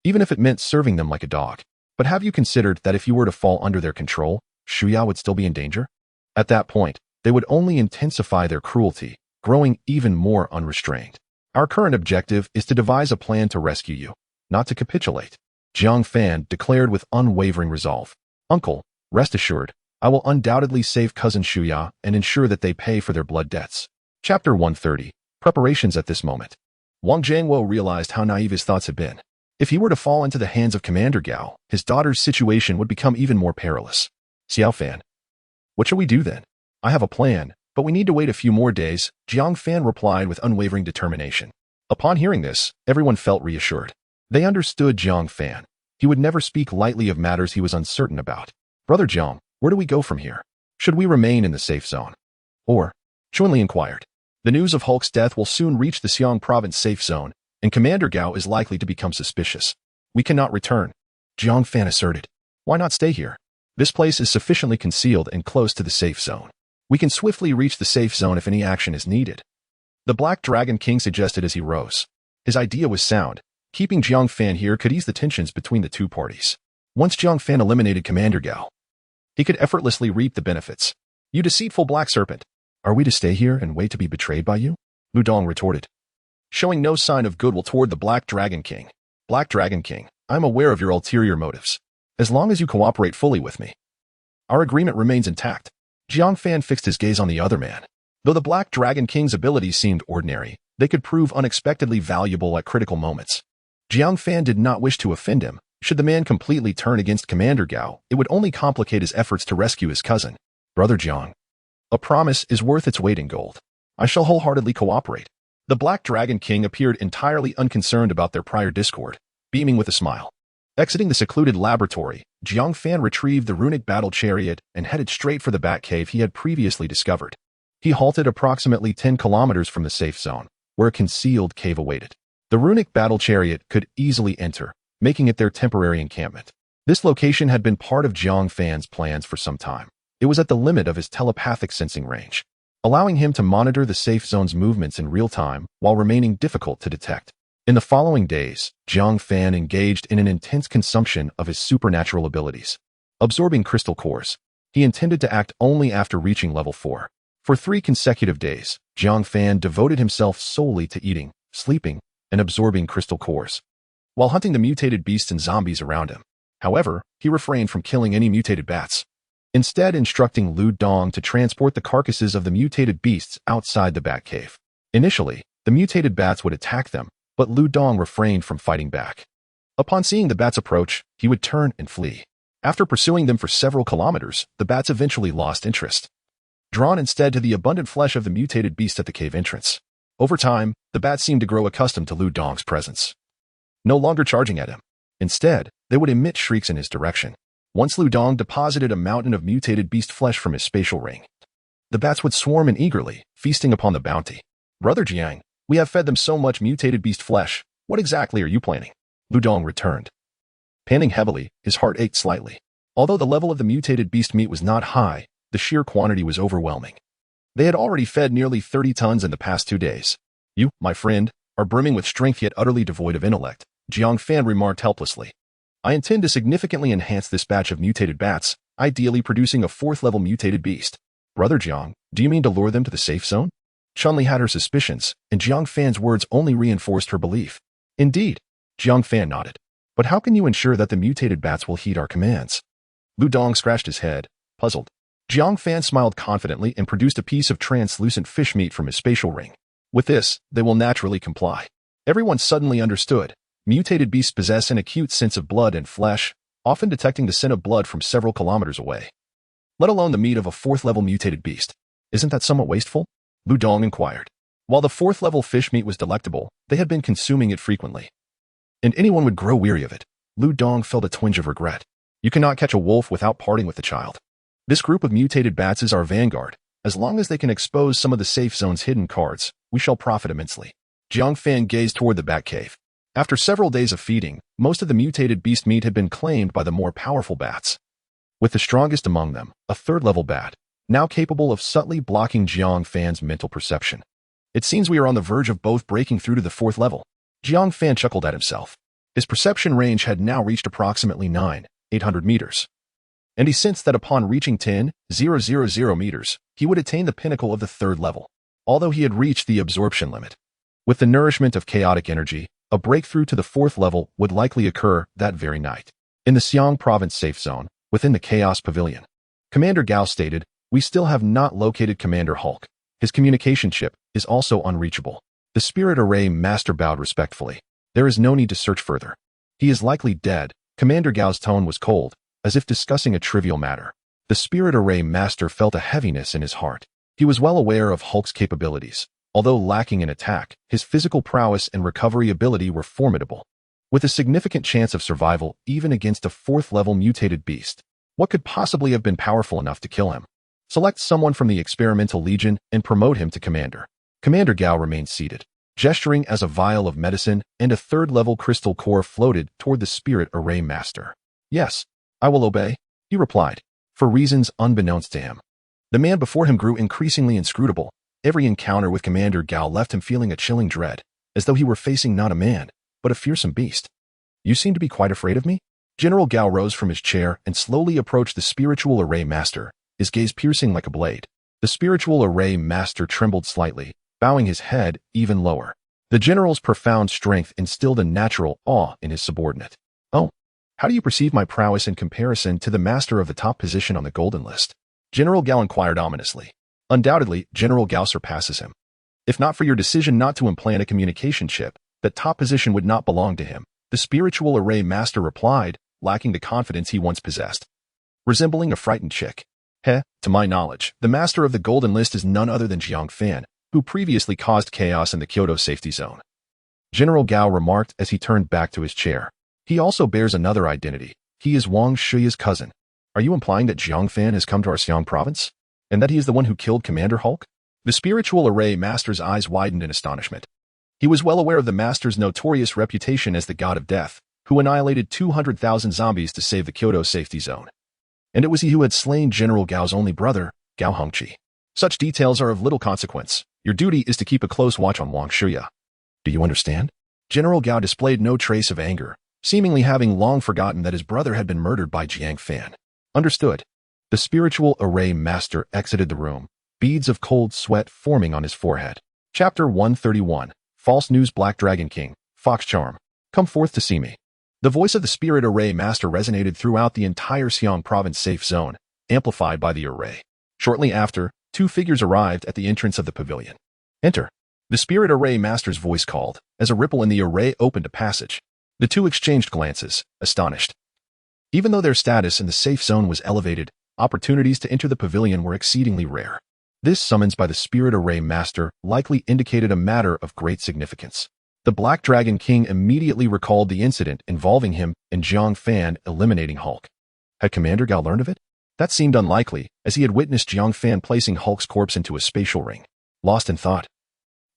even if it meant serving them like a dog. But have you considered that if you were to fall under their control, Shuya would still be in danger? At that point, they would only intensify their cruelty, growing even more unrestrained. Our current objective is to devise a plan to rescue you, not to capitulate. Jiang Fan declared with unwavering resolve. Uncle, rest assured, I will undoubtedly save cousin Shuya and ensure that they pay for their blood debts. Chapter 130. Preparations at this moment. Wang Zhangwo realized how naive his thoughts had been. If he were to fall into the hands of Commander Gao, his daughter's situation would become even more perilous. Xiao Fan, what shall we do then? I have a plan, but we need to wait a few more days, Jiang Fan replied with unwavering determination. Upon hearing this, everyone felt reassured. They understood Jiang Fan. He would never speak lightly of matters he was uncertain about. Brother Jiang, where do we go from here? Should we remain in the safe zone? Or, Chuanli inquired. The news of Hulk's death will soon reach the Xiang province safe zone, and Commander Gao is likely to become suspicious. We cannot return, Jiang Fan asserted. Why not stay here? This place is sufficiently concealed and close to the safe zone. We can swiftly reach the safe zone if any action is needed. The Black Dragon King suggested as he rose. His idea was sound. Keeping Jiang Fan here could ease the tensions between the two parties. Once Jiang Fan eliminated Commander Gao, he could effortlessly reap the benefits. You deceitful black serpent. Are we to stay here and wait to be betrayed by you? Lu Dong retorted, showing no sign of goodwill toward the Black Dragon King. Black Dragon King, I am aware of your ulterior motives. As long as you cooperate fully with me, our agreement remains intact. Jiang Fan fixed his gaze on the other man. Though the Black Dragon King's abilities seemed ordinary, they could prove unexpectedly valuable at critical moments. Jiang Fan did not wish to offend him. Should the man completely turn against Commander Gao, it would only complicate his efforts to rescue his cousin. Brother Jiang, a promise is worth its weight in gold. I shall wholeheartedly cooperate. The Black Dragon King appeared entirely unconcerned about their prior discord, beaming with a smile. Exiting the secluded laboratory, Jiang Fan retrieved the runic battle chariot and headed straight for the bat cave he had previously discovered. He halted approximately 10 kilometers from the safe zone, where a concealed cave awaited. The runic battle chariot could easily enter, making it their temporary encampment. This location had been part of Jiang Fan's plans for some time. It was at the limit of his telepathic sensing range, allowing him to monitor the safe zone's movements in real time while remaining difficult to detect. In the following days, Jiang Fan engaged in an intense consumption of his supernatural abilities. absorbing crystal cores. He intended to act only after reaching level 4. For 3 consecutive days, Jiang Fan devoted himself solely to eating, sleeping, and absorbing crystal cores, while hunting the mutated beasts and zombies around him. However, he refrained from killing any mutated bats, instead instructing Lu Dong to transport the carcasses of the mutated beasts outside the bat cave. Initially, the mutated bats would attack them, but Lu Dong refrained from fighting back. Upon seeing the bats approach, he would turn and flee. After pursuing them for several kilometers, the bats eventually lost interest, drawn instead to the abundant flesh of the mutated beast at the cave entrance. Over time, the bats seemed to grow accustomed to Lu Dong's presence, no longer charging at him. Instead, they would emit shrieks in his direction. Once Lu Dong deposited a mountain of mutated beast flesh from his spatial ring, the bats would swarm in eagerly, feasting upon the bounty. "Brother Jiang, we have fed them so much mutated beast flesh. What exactly are you planning?" Lu Dong returned. Panting heavily, his heart ached slightly. Although the level of the mutated beast meat was not high, the sheer quantity was overwhelming. They had already fed nearly 30 tons in the past 2 days. "You, my friend, are brimming with strength yet utterly devoid of intellect," Jiang Fan remarked helplessly. "I intend to significantly enhance this batch of mutated bats, ideally producing a 4th-level mutated beast." "Brother Jiang, do you mean to lure them to the safe zone?" Chun-Li had her suspicions, and Jiang Fan's words only reinforced her belief. "Indeed," Jiang Fan nodded. "But how can you ensure that the mutated bats will heed our commands?" Lu Dong scratched his head, puzzled. Jiang Fan smiled confidently and produced a piece of translucent fish meat from his spatial ring. "With this, they will naturally comply." Everyone suddenly understood. Mutated beasts possess an acute sense of blood and flesh, often detecting the scent of blood from several kilometers away, let alone the meat of a 4th-level mutated beast. "Isn't that somewhat wasteful?" Lu Dong inquired. While the 4th-level fish meat was delectable, they had been consuming it frequently, and anyone would grow weary of it. Lu Dong felt a twinge of regret. You cannot catch a wolf without parting with the child. This group of mutated bats is our vanguard. As long as they can expose some of the safe zone's hidden cards, we shall profit immensely. Jiang Fan gazed toward the bat cave. After several days of feeding, most of the mutated beast meat had been claimed by the more powerful bats, with the strongest among them, a 3rd-level bat, now capable of subtly blocking Jiang Fan's mental perception. "It seems we are on the verge of both breaking through to the 4th level." Jiang Fan chuckled at himself. His perception range had now reached approximately 9,800 meters, and he sensed that upon reaching 10,000 meters, he would attain the pinnacle of the 3rd level, although he had reached the absorption limit. With the nourishment of chaotic energy, a breakthrough to the 4th level would likely occur that very night. In the Xiang Province safe zone, within the Chaos Pavilion, Commander Gao stated, "We still have not located Commander Hulk. His communication chip is also unreachable." The Spirit Array Master bowed respectfully. "There is no need to search further. He is likely dead." Commander Gao's tone was cold, as if discussing a trivial matter. The Spirit Array Master felt a heaviness in his heart. He was well aware of Hulk's capabilities. Although lacking in attack, his physical prowess and recovery ability were formidable, with a significant chance of survival even against a 4th-level mutated beast. What could possibly have been powerful enough to kill him? Select someone from the Experimental Legion and promote him to commander. Commander Gao remained seated, gesturing as a vial of medicine and a 3rd-level crystal core floated toward the Spirit Array Master. "Yes, I will obey," he replied, for reasons unbeknownst to him. The man before him grew increasingly inscrutable. Every encounter with Commander Gao left him feeling a chilling dread, as though he were facing not a man, but a fearsome beast. "You seem to be quite afraid of me?" General Gao rose from his chair and slowly approached the Spiritual Array Master, his gaze piercing like a blade. The Spiritual Array Master trembled slightly, bowing his head even lower. The general's profound strength instilled a natural awe in his subordinate. "Oh, how do you perceive my prowess in comparison to the master of the top position on the golden list?" General Gao inquired ominously. "Undoubtedly, General Gao surpasses him. If not for your decision not to implant a communication chip, that top position would not belong to him," the Spiritual Array Master replied, lacking the confidence he once possessed, resembling a frightened chick. "To my knowledge, the master of the golden list is none other than Jiang Fan, who previously caused chaos in the Kyoto safety zone," General Gao remarked as he turned back to his chair. "He also bears another identity. He is Wang Shuya's cousin." "Are you implying that Jiang Fan has come to our Xiang province, and that he is the one who killed Commander Hulk?" The Spiritual Array Master's eyes widened in astonishment. He was well aware of the Master's notorious reputation as the God of Death, who annihilated 200,000 zombies to save the Kyoto safety zone. And it was he who had slain General Gao's only brother, Gao Hongqi. "Such details are of little consequence. Your duty is to keep a close watch on Wang Shuya. Do you understand?" General Gao displayed no trace of anger, seemingly having long forgotten that his brother had been murdered by Jiang Fan. Understood. The spiritual array master exited the room, beads of cold sweat forming on his forehead. Chapter 131. False News. Black Dragon King, Fox Charm. Come forth to see me. The voice of the spirit array master resonated throughout the entire Xiang province safe zone, amplified by the array. Shortly after, two figures arrived at the entrance of the pavilion. Enter. The spirit array master's voice called, as a ripple in the array opened a passage. The two exchanged glances, astonished. Even though their status in the safe zone was elevated, opportunities to enter the pavilion were exceedingly rare. This summons by the spirit array master likely indicated a matter of great significance. The Black Dragon King immediately recalled the incident involving him and Jiang Fan eliminating Hulk. Had Commander Gao learned of it? That seemed unlikely, as he had witnessed Jiang Fan placing Hulk's corpse into a spatial ring. Lost in thought,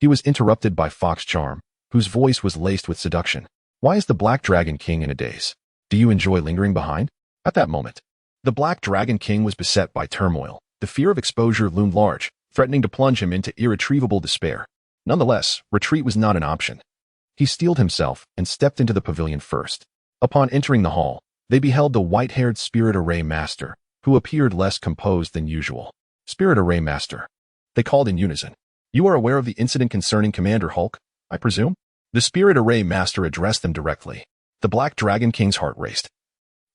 he was interrupted by Fox Charm, whose voice was laced with seduction. Why is the Black Dragon King in a daze? Do you enjoy lingering behind? At that moment, the Black Dragon King was beset by turmoil. The fear of exposure loomed large, threatening to plunge him into irretrievable despair. Nonetheless, retreat was not an option. He steeled himself and stepped into the pavilion first. Upon entering the hall, they beheld the white-haired Spirit Array Master, who appeared less composed than usual. Spirit Array Master. They called in unison. You are aware of the incident concerning Commander Hulk, I presume? The Spirit Array Master addressed them directly. The Black Dragon King's heart raced.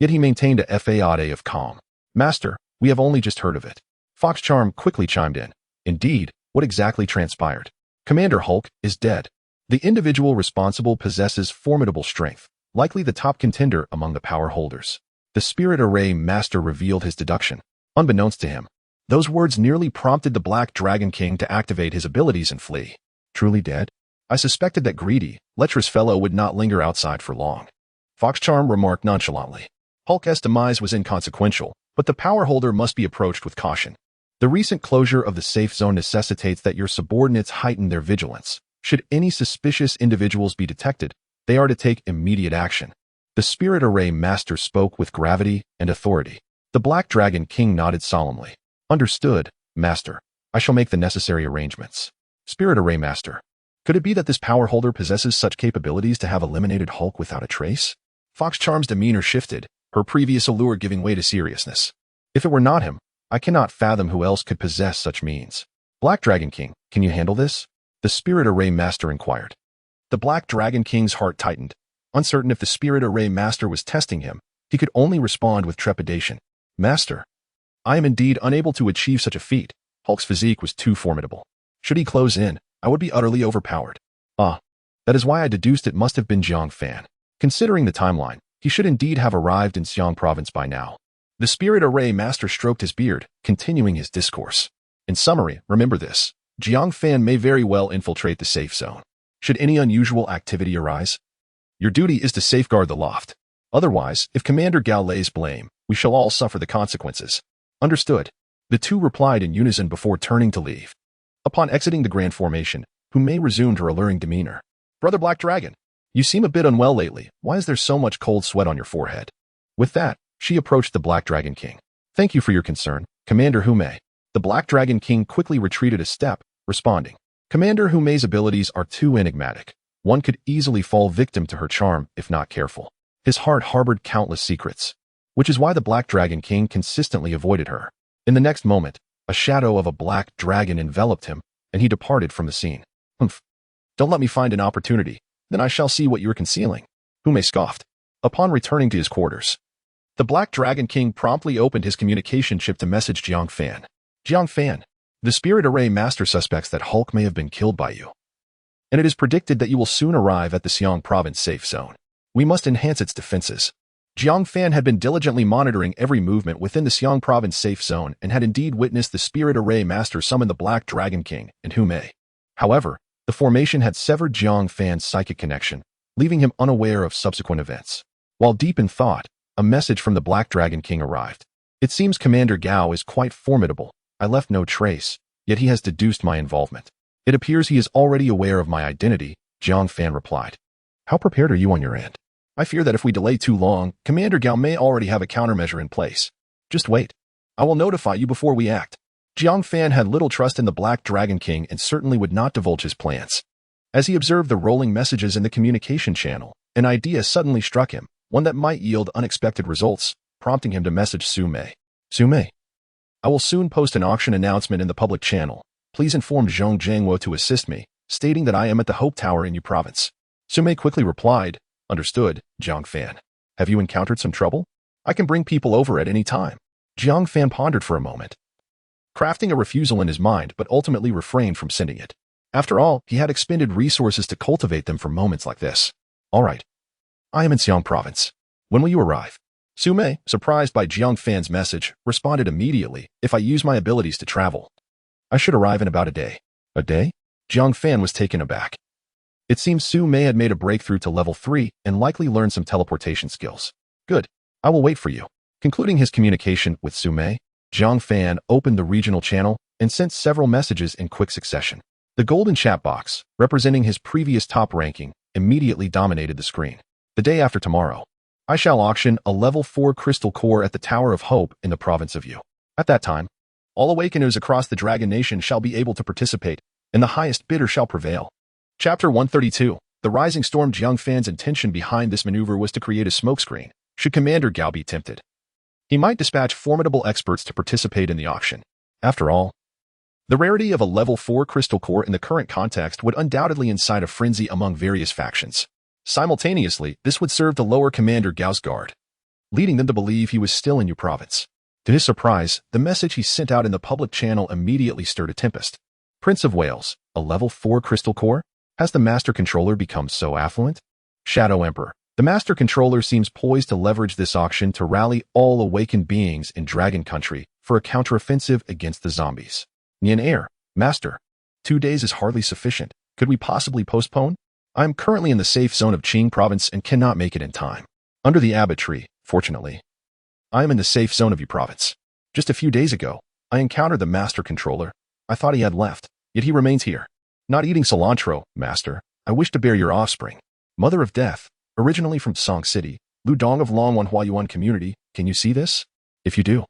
Yet he maintained a facade of calm. Master, we have only just heard of it. Fox Charm quickly chimed in. Indeed, what exactly transpired? Commander Hulk is dead. The individual responsible possesses formidable strength, likely the top contender among the power holders. The Spirit Array Master revealed his deduction. Unbeknownst to him, those words nearly prompted the Black Dragon King to activate his abilities and flee. Truly dead? I suspected that greedy, lecherous fellow would not linger outside for long. Fox Charm remarked nonchalantly. Hulk's demise was inconsequential, but the power holder must be approached with caution. The recent closure of the safe zone necessitates that your subordinates heighten their vigilance. Should any suspicious individuals be detected, they are to take immediate action. The Spirit Array Master spoke with gravity and authority. The Black Dragon King nodded solemnly. Understood, Master. I shall make the necessary arrangements. Spirit Array Master. Could it be that this power holder possesses such capabilities to have eliminated Hulk without a trace? Fox Charm's demeanor shifted, her previous allure giving way to seriousness. If it were not him, I cannot fathom who else could possess such means. Black Dragon King, can you handle this? The Spirit Array Master inquired. The Black Dragon King's heart tightened. Uncertain if the Spirit Array Master was testing him, he could only respond with trepidation. Master, I am indeed unable to achieve such a feat. Hulk's physique was too formidable. Should he close in, I would be utterly overpowered. That is why I deduced it must have been Jiang Fan. Considering the timeline, he should indeed have arrived in Xiang province by now. The Spirit Array Master stroked his beard, continuing his discourse. In summary, remember this. Jiang Fan may very well infiltrate the safe zone. Should any unusual activity arise, your duty is to safeguard the loft. Otherwise, if Commander Gao lays blame, we shall all suffer the consequences. Understood. The two replied in unison before turning to leave. Upon exiting the grand formation, Humei resumed her alluring demeanor. Brother Black Dragon, you seem a bit unwell lately. Why is there so much cold sweat on your forehead? With that, she approached the Black Dragon King. Thank you for your concern, Commander Humei. The Black Dragon King quickly retreated a step, responding. Commander Humei's abilities are too enigmatic. One could easily fall victim to her charm if not careful. His heart harbored countless secrets, which is why the Black Dragon King consistently avoided her. In the next moment, a shadow of a black dragon enveloped him, and he departed from the scene. Humph. Don't let me find an opportunity, then I shall see what you are concealing. Humei scoffed. Upon returning to his quarters, the Black Dragon King promptly opened his communication chip to message Jiang Fan. Jiang Fan, the Spirit Array Master suspects that Hulk may have been killed by you, and it is predicted that you will soon arrive at the Xiang province safe zone. We must enhance its defenses. Jiang Fan had been diligently monitoring every movement within the Xiang province safe zone and had indeed witnessed the Spirit Array Master summon the Black Dragon King and Humei. However, the formation had severed Jiang Fan's psychic connection, leaving him unaware of subsequent events. While deep in thought, a message from the Black Dragon King arrived. It seems Commander Gao is quite formidable. I left no trace, yet he has deduced my involvement. It appears he is already aware of my identity, Jiang Fan replied. How prepared are you on your end? I fear that if we delay too long, Commander Gao may already have a countermeasure in place. Just wait. I will notify you before we act. Jiang Fan had little trust in the Black Dragon King and certainly would not divulge his plans. As he observed the rolling messages in the communication channel, an idea suddenly struck him, one that might yield unexpected results. prompting him to message Su Mei. Su Mei, I will soon post an auction announcement in the public channel. Please inform Zhong Jiangwo to assist me, stating that I am at the Hope Tower in Yu Province. Su Mei quickly replied, Understood, Jiang Fan. Have you encountered some trouble? I can bring people over at any time. Jiang Fan pondered for a moment, crafting a refusal in his mind, but ultimately refrained from sending it. After all, he had expended resources to cultivate them for moments like this. All right. I am in Xiang Province. When will you arrive? Su Mei, surprised by Jiang Fan's message, responded immediately, If I use my abilities to travel, I should arrive in about a day. A day? Jiang Fan was taken aback. It seems Su Mei had made a breakthrough to level 3 and likely learned some teleportation skills. Good. I will wait for you. Concluding his communication with Su Mei, Jiang Fan opened the regional channel and sent several messages in quick succession. The golden chat box, representing his previous top ranking, immediately dominated the screen. The day after tomorrow, I shall auction a level 4 crystal core at the Tower of Hope in the province of Yu. At that time, all awakeners across the Dragon Nation shall be able to participate, and the highest bidder shall prevail. Chapter 132. The Rising Storm. Jiang Fan's intention behind this maneuver was to create a smokescreen, should Commander Gao be tempted. He might dispatch formidable experts to participate in the auction. After all, the rarity of a level 4 crystal core in the current context would undoubtedly incite a frenzy among various factions. Simultaneously, this would serve to lower Commander Gao's guard, leading them to believe he was still in Yu Province. To his surprise, the message he sent out in the public channel immediately stirred a tempest. Prince of Wales, a level 4 crystal core? Has the Master Controller become so affluent? Shadow Emperor. The Master Controller seems poised to leverage this auction to rally all awakened beings in Dragon Country for a counteroffensive against the zombies. Nian Air. Master. 2 days is hardly sufficient. Could we possibly postpone? I am currently in the safe zone of Qing Province and cannot make it in time. Under the Abbot Tree, fortunately. I am in the safe zone of Yu Province. Just a few days ago, I encountered the Master Controller. I thought he had left, yet he remains here. Not eating cilantro, Master. I wish to bear your offspring. Mother of Death, originally from Song City, Lu Dong of Longwan Huayuan Community. Can you see this? If you do,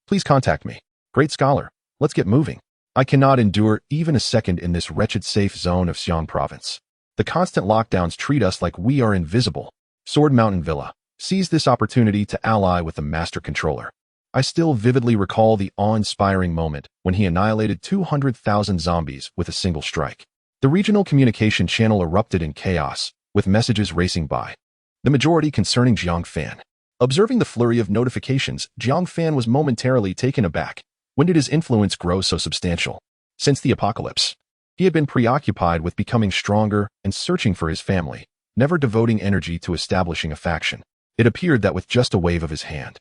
please contact me. Great scholar. Let's get moving. I cannot endure even a second in this wretched safe zone of Xi'an Province. The constant lockdowns treat us like we are invisible. Sword Mountain Villa. Seize this opportunity to ally with the Master Controller. I still vividly recall the awe-inspiring moment when he annihilated 200,000 zombies with a single strike. The regional communication channel erupted in chaos, with messages racing by, the majority concerning Jiang Fan. Observing the flurry of notifications, Jiang Fan was momentarily taken aback. When did his influence grow so substantial? Since the apocalypse. He had been preoccupied with becoming stronger and searching for his family, never devoting energy to establishing a faction. It appeared that with just a wave of his hand,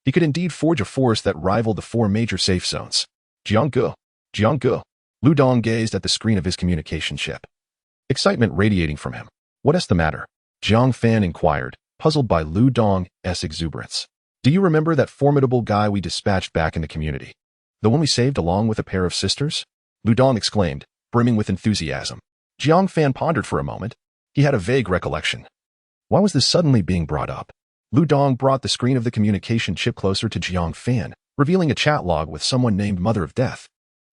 he could indeed forge a force that rivaled the 4 major safe zones. Jiang Ge. Lu Dong gazed at the screen of his communication chip, excitement radiating from him. What is the matter? Jiang Fan inquired, puzzled by Lu Dong's exuberance. Do you remember that formidable guy we dispatched back in the community? The one we saved along with a pair of sisters? Lu Dong exclaimed, brimming with enthusiasm. Jiang Fan pondered for a moment. He had a vague recollection. Why was this suddenly being brought up? Lu Dong brought the screen of the communication chip closer to Jiang Fan, revealing a chat log with someone named Mother of Death.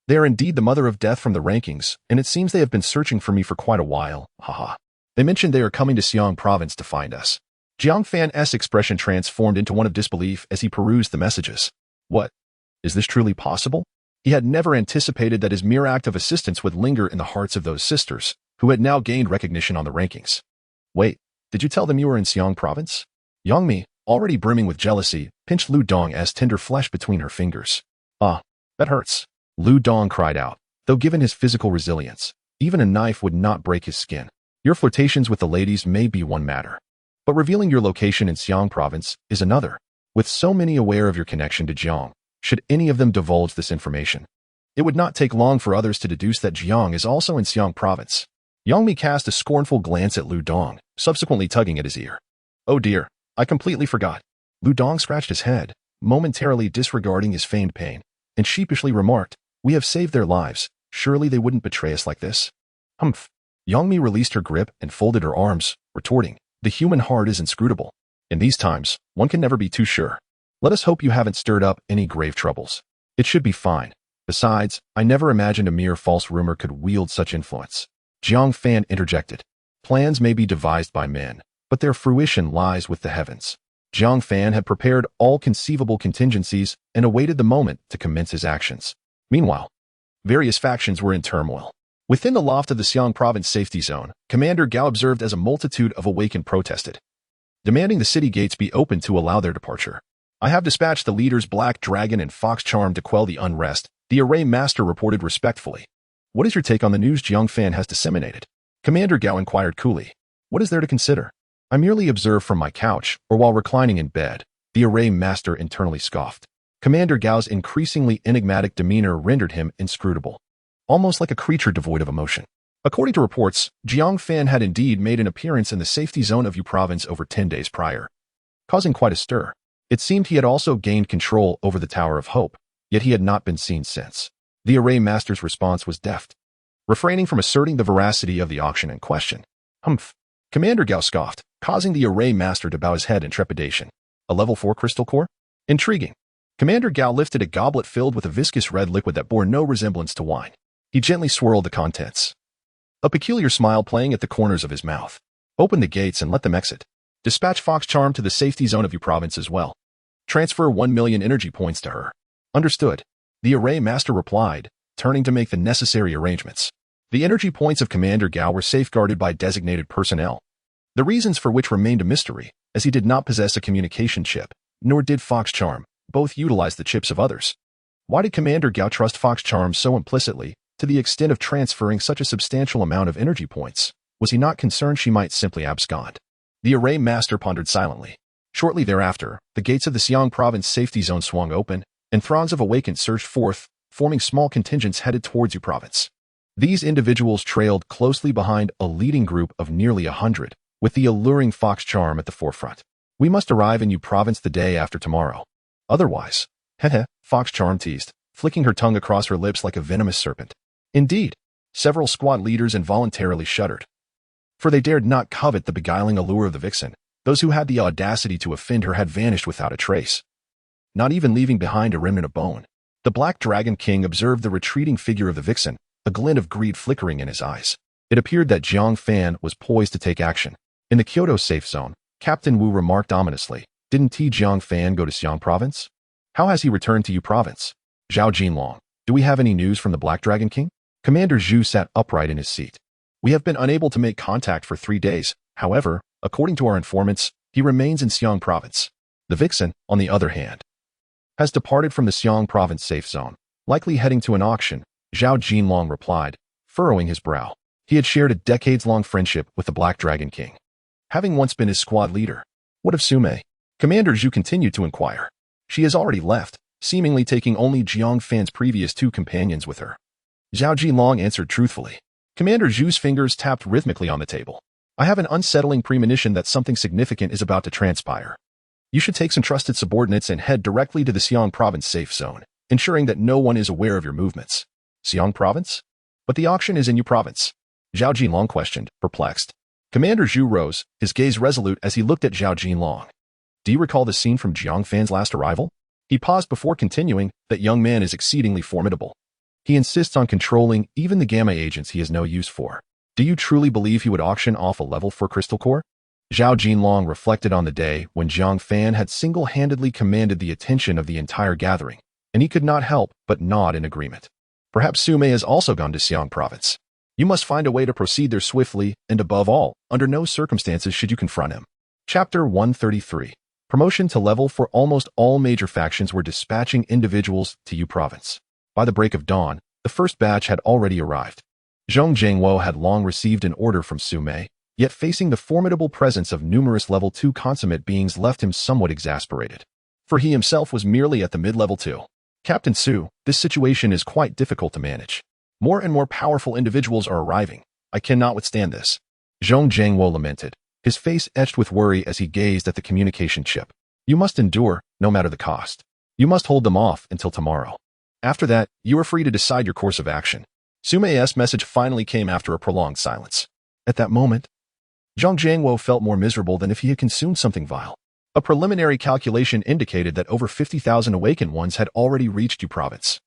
They are indeed the Mother of Death from the rankings, and it seems they have been searching for me for quite a while. Haha. They mentioned they are coming to Xiang Province to find us. Jiang Fan's expression transformed into one of disbelief as he perused the messages. What? Is this truly possible? He had never anticipated that his mere act of assistance would linger in the hearts of those sisters, who had now gained recognition on the rankings. Wait, did you tell them you were in Xiang Province? Yangmi, already brimming with jealousy, pinched Lu Dong's tender flesh between her fingers. Ah, that hurts. Lu Dong cried out, though given his physical resilience, even a knife would not break his skin. Your flirtations with the ladies may be one matter, but revealing your location in Xiang Province is another. With so many aware of your connection to Jiang, should any of them divulge this information, it would not take long for others to deduce that Jiang is also in Xiang Province. Yangmi cast a scornful glance at Lu Dong, subsequently tugging at his ear. Oh dear, I completely forgot. Lu Dong scratched his head, momentarily disregarding his feigned pain, and sheepishly remarked, We have saved their lives. Surely they wouldn't betray us like this. Humph. Yangmi released her grip and folded her arms, retorting, The human heart is inscrutable. In these times, one can never be too sure. Let us hope you haven't stirred up any grave troubles. It should be fine. Besides, I never imagined a mere false rumor could wield such influence. Jiang Fan interjected. Plans may be devised by men, but their fruition lies with the heavens. Jiang Fan had prepared all conceivable contingencies and awaited the moment to commence his actions. Meanwhile, various factions were in turmoil. Within the loft of the Xiang province safety zone, Commander Gao observed as a multitude of awakened protested, demanding the city gates be opened to allow their departure. I have dispatched the leaders Black Dragon and Fox Charm to quell the unrest, the array master reported respectfully. What is your take on the news Jiang Fan has disseminated? Commander Gao inquired coolly. What is there to consider? I merely observe from my couch, or while reclining in bed, the array master internally scoffed. Commander Gao's increasingly enigmatic demeanor rendered him inscrutable, almost like a creature devoid of emotion. According to reports, Jiang Fan had indeed made an appearance in the safety zone of Yu province over 10 days prior, causing quite a stir. It seemed he had also gained control over the Tower of Hope, yet he had not been seen since. The array master's response was deft, refraining from asserting the veracity of the auction in question. Humph. Commander Gao scoffed, causing the array master to bow his head in trepidation. A level 4 crystal core? Intriguing. Commander Gao lifted a goblet filled with a viscous red liquid that bore no resemblance to wine. He gently swirled the contents, a peculiar smile playing at the corners of his mouth. Open the gates and let them exit. Dispatch Fox Charm to the safety zone of Yu province as well. Transfer 1 million energy points to her. Understood. The array master replied, turning to make the necessary arrangements. The energy points of Commander Gao were safeguarded by designated personnel, the reasons for which remained a mystery, as he did not possess a communication chip, nor did Fox Charm. Both utilized the chips of others. Why did Commander Gao trust Fox Charm so implicitly, to the extent of transferring such a substantial amount of energy points? Was he not concerned she might simply abscond? The array master pondered silently. Shortly thereafter, the gates of the Xiang province safety zone swung open, and throngs of awakened surged forth, forming small contingents headed towards Yu province. These individuals trailed closely behind a leading group of nearly 100, with the alluring Fox Charm at the forefront. We must arrive in Yu province the day after tomorrow. Otherwise, Fox Charm teased, flicking her tongue across her lips like a venomous serpent. Indeed, several squad leaders involuntarily shuddered, for they dared not covet the beguiling allure of the vixen. Those who had the audacity to offend her had vanished without a trace, not even leaving behind a remnant of bone. The Black Dragon King observed the retreating figure of the vixen, a glint of greed flickering in his eyes. It appeared that Jiang Fan was poised to take action. In the Kyoto safe zone, Captain Wu remarked ominously, didn't Jiang Fan go to Xiang province? How has he returned to Yu province? Zhao Jinlong, do we have any news from the Black Dragon King? Commander Zhu sat upright in his seat. We have been unable to make contact for 3 days. However, according to our informants, he remains in Xiang province. The vixen, on the other hand, has departed from the Xiang province safe zone, likely heading to an auction, Zhao Jinlong replied, furrowing his brow. He had shared a decades-long friendship with the Black Dragon King, having once been his squad leader. What of Sume? Commander Zhu continued to inquire. She has already left, seemingly taking only Jiang Fan's previous 2 companions with her. Zhao Jinlong answered truthfully. Commander Zhu's fingers tapped rhythmically on the table. I have an unsettling premonition that something significant is about to transpire. You should take some trusted subordinates and head directly to the Xiang province safe zone, ensuring that no one is aware of your movements. Xiang province? But the auction is in Yu province. Zhao Jinlong questioned, perplexed. Commander Zhu rose, his gaze resolute as he looked at Zhao Jinlong. Do you recall the scene from Jiang Fan's last arrival? He paused before continuing, that young man is exceedingly formidable. He insists on controlling even the gamma agents he has no use for. Do you truly believe he would auction off a level 4 crystal core? Zhao Jinlong reflected on the day when Jiang Fan had single-handedly commanded the attention of the entire gathering, and he could not help but nod in agreement. Perhaps Sume has also gone to Xiang province. You must find a way to proceed there swiftly, and above all, under no circumstances should you confront him. Chapter 133. Promotion to level for almost all major factions were dispatching individuals to Yu province. By the break of dawn, the first batch had already arrived. Zhong Jiangwo had long received an order from Sume, yet facing the formidable presence of numerous level 2 consummate beings left him somewhat exasperated. For he himself was merely at the mid-level 2. Captain Su, this situation is quite difficult to manage. More and more powerful individuals are arriving. I cannot withstand this. Zhong Jiangwo lamented, his face etched with worry as he gazed at the communication chip. You must endure, no matter the cost. You must hold them off until tomorrow. After that, you are free to decide your course of action. Sume's message finally came after a prolonged silence. At that moment, Zhong Jiangwo felt more miserable than if he had consumed something vile. A preliminary calculation indicated that over 50,000 awakened ones had already reached Yu province.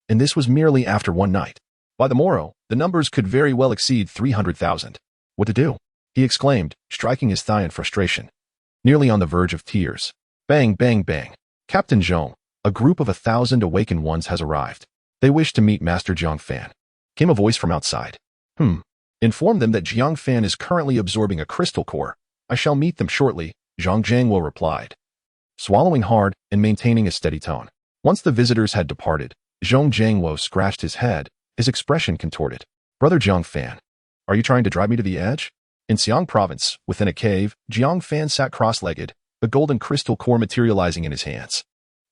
And this was merely after one night. By the morrow, the numbers could very well exceed 300,000. What to do? He exclaimed, striking his thigh in frustration. nearly on the verge of tears. Bang, bang, bang. Captain Zhong, a group of 1,000 awakened ones has arrived. They wish to meet Master Jiang Fan. Came a voice from outside. Inform them that Jiang Fan is currently absorbing a crystal core. I shall meet them shortly, Zhang Jiangwo replied, swallowing hard and maintaining a steady tone. Once the visitors had departed, Zhang Jiangwo scratched his head, his expression contorted. Brother Jiang Fan, are you trying to drive me to the edge? In Xiang province, within a cave, Jiang Fan sat cross-legged, a golden crystal core materializing in his hands.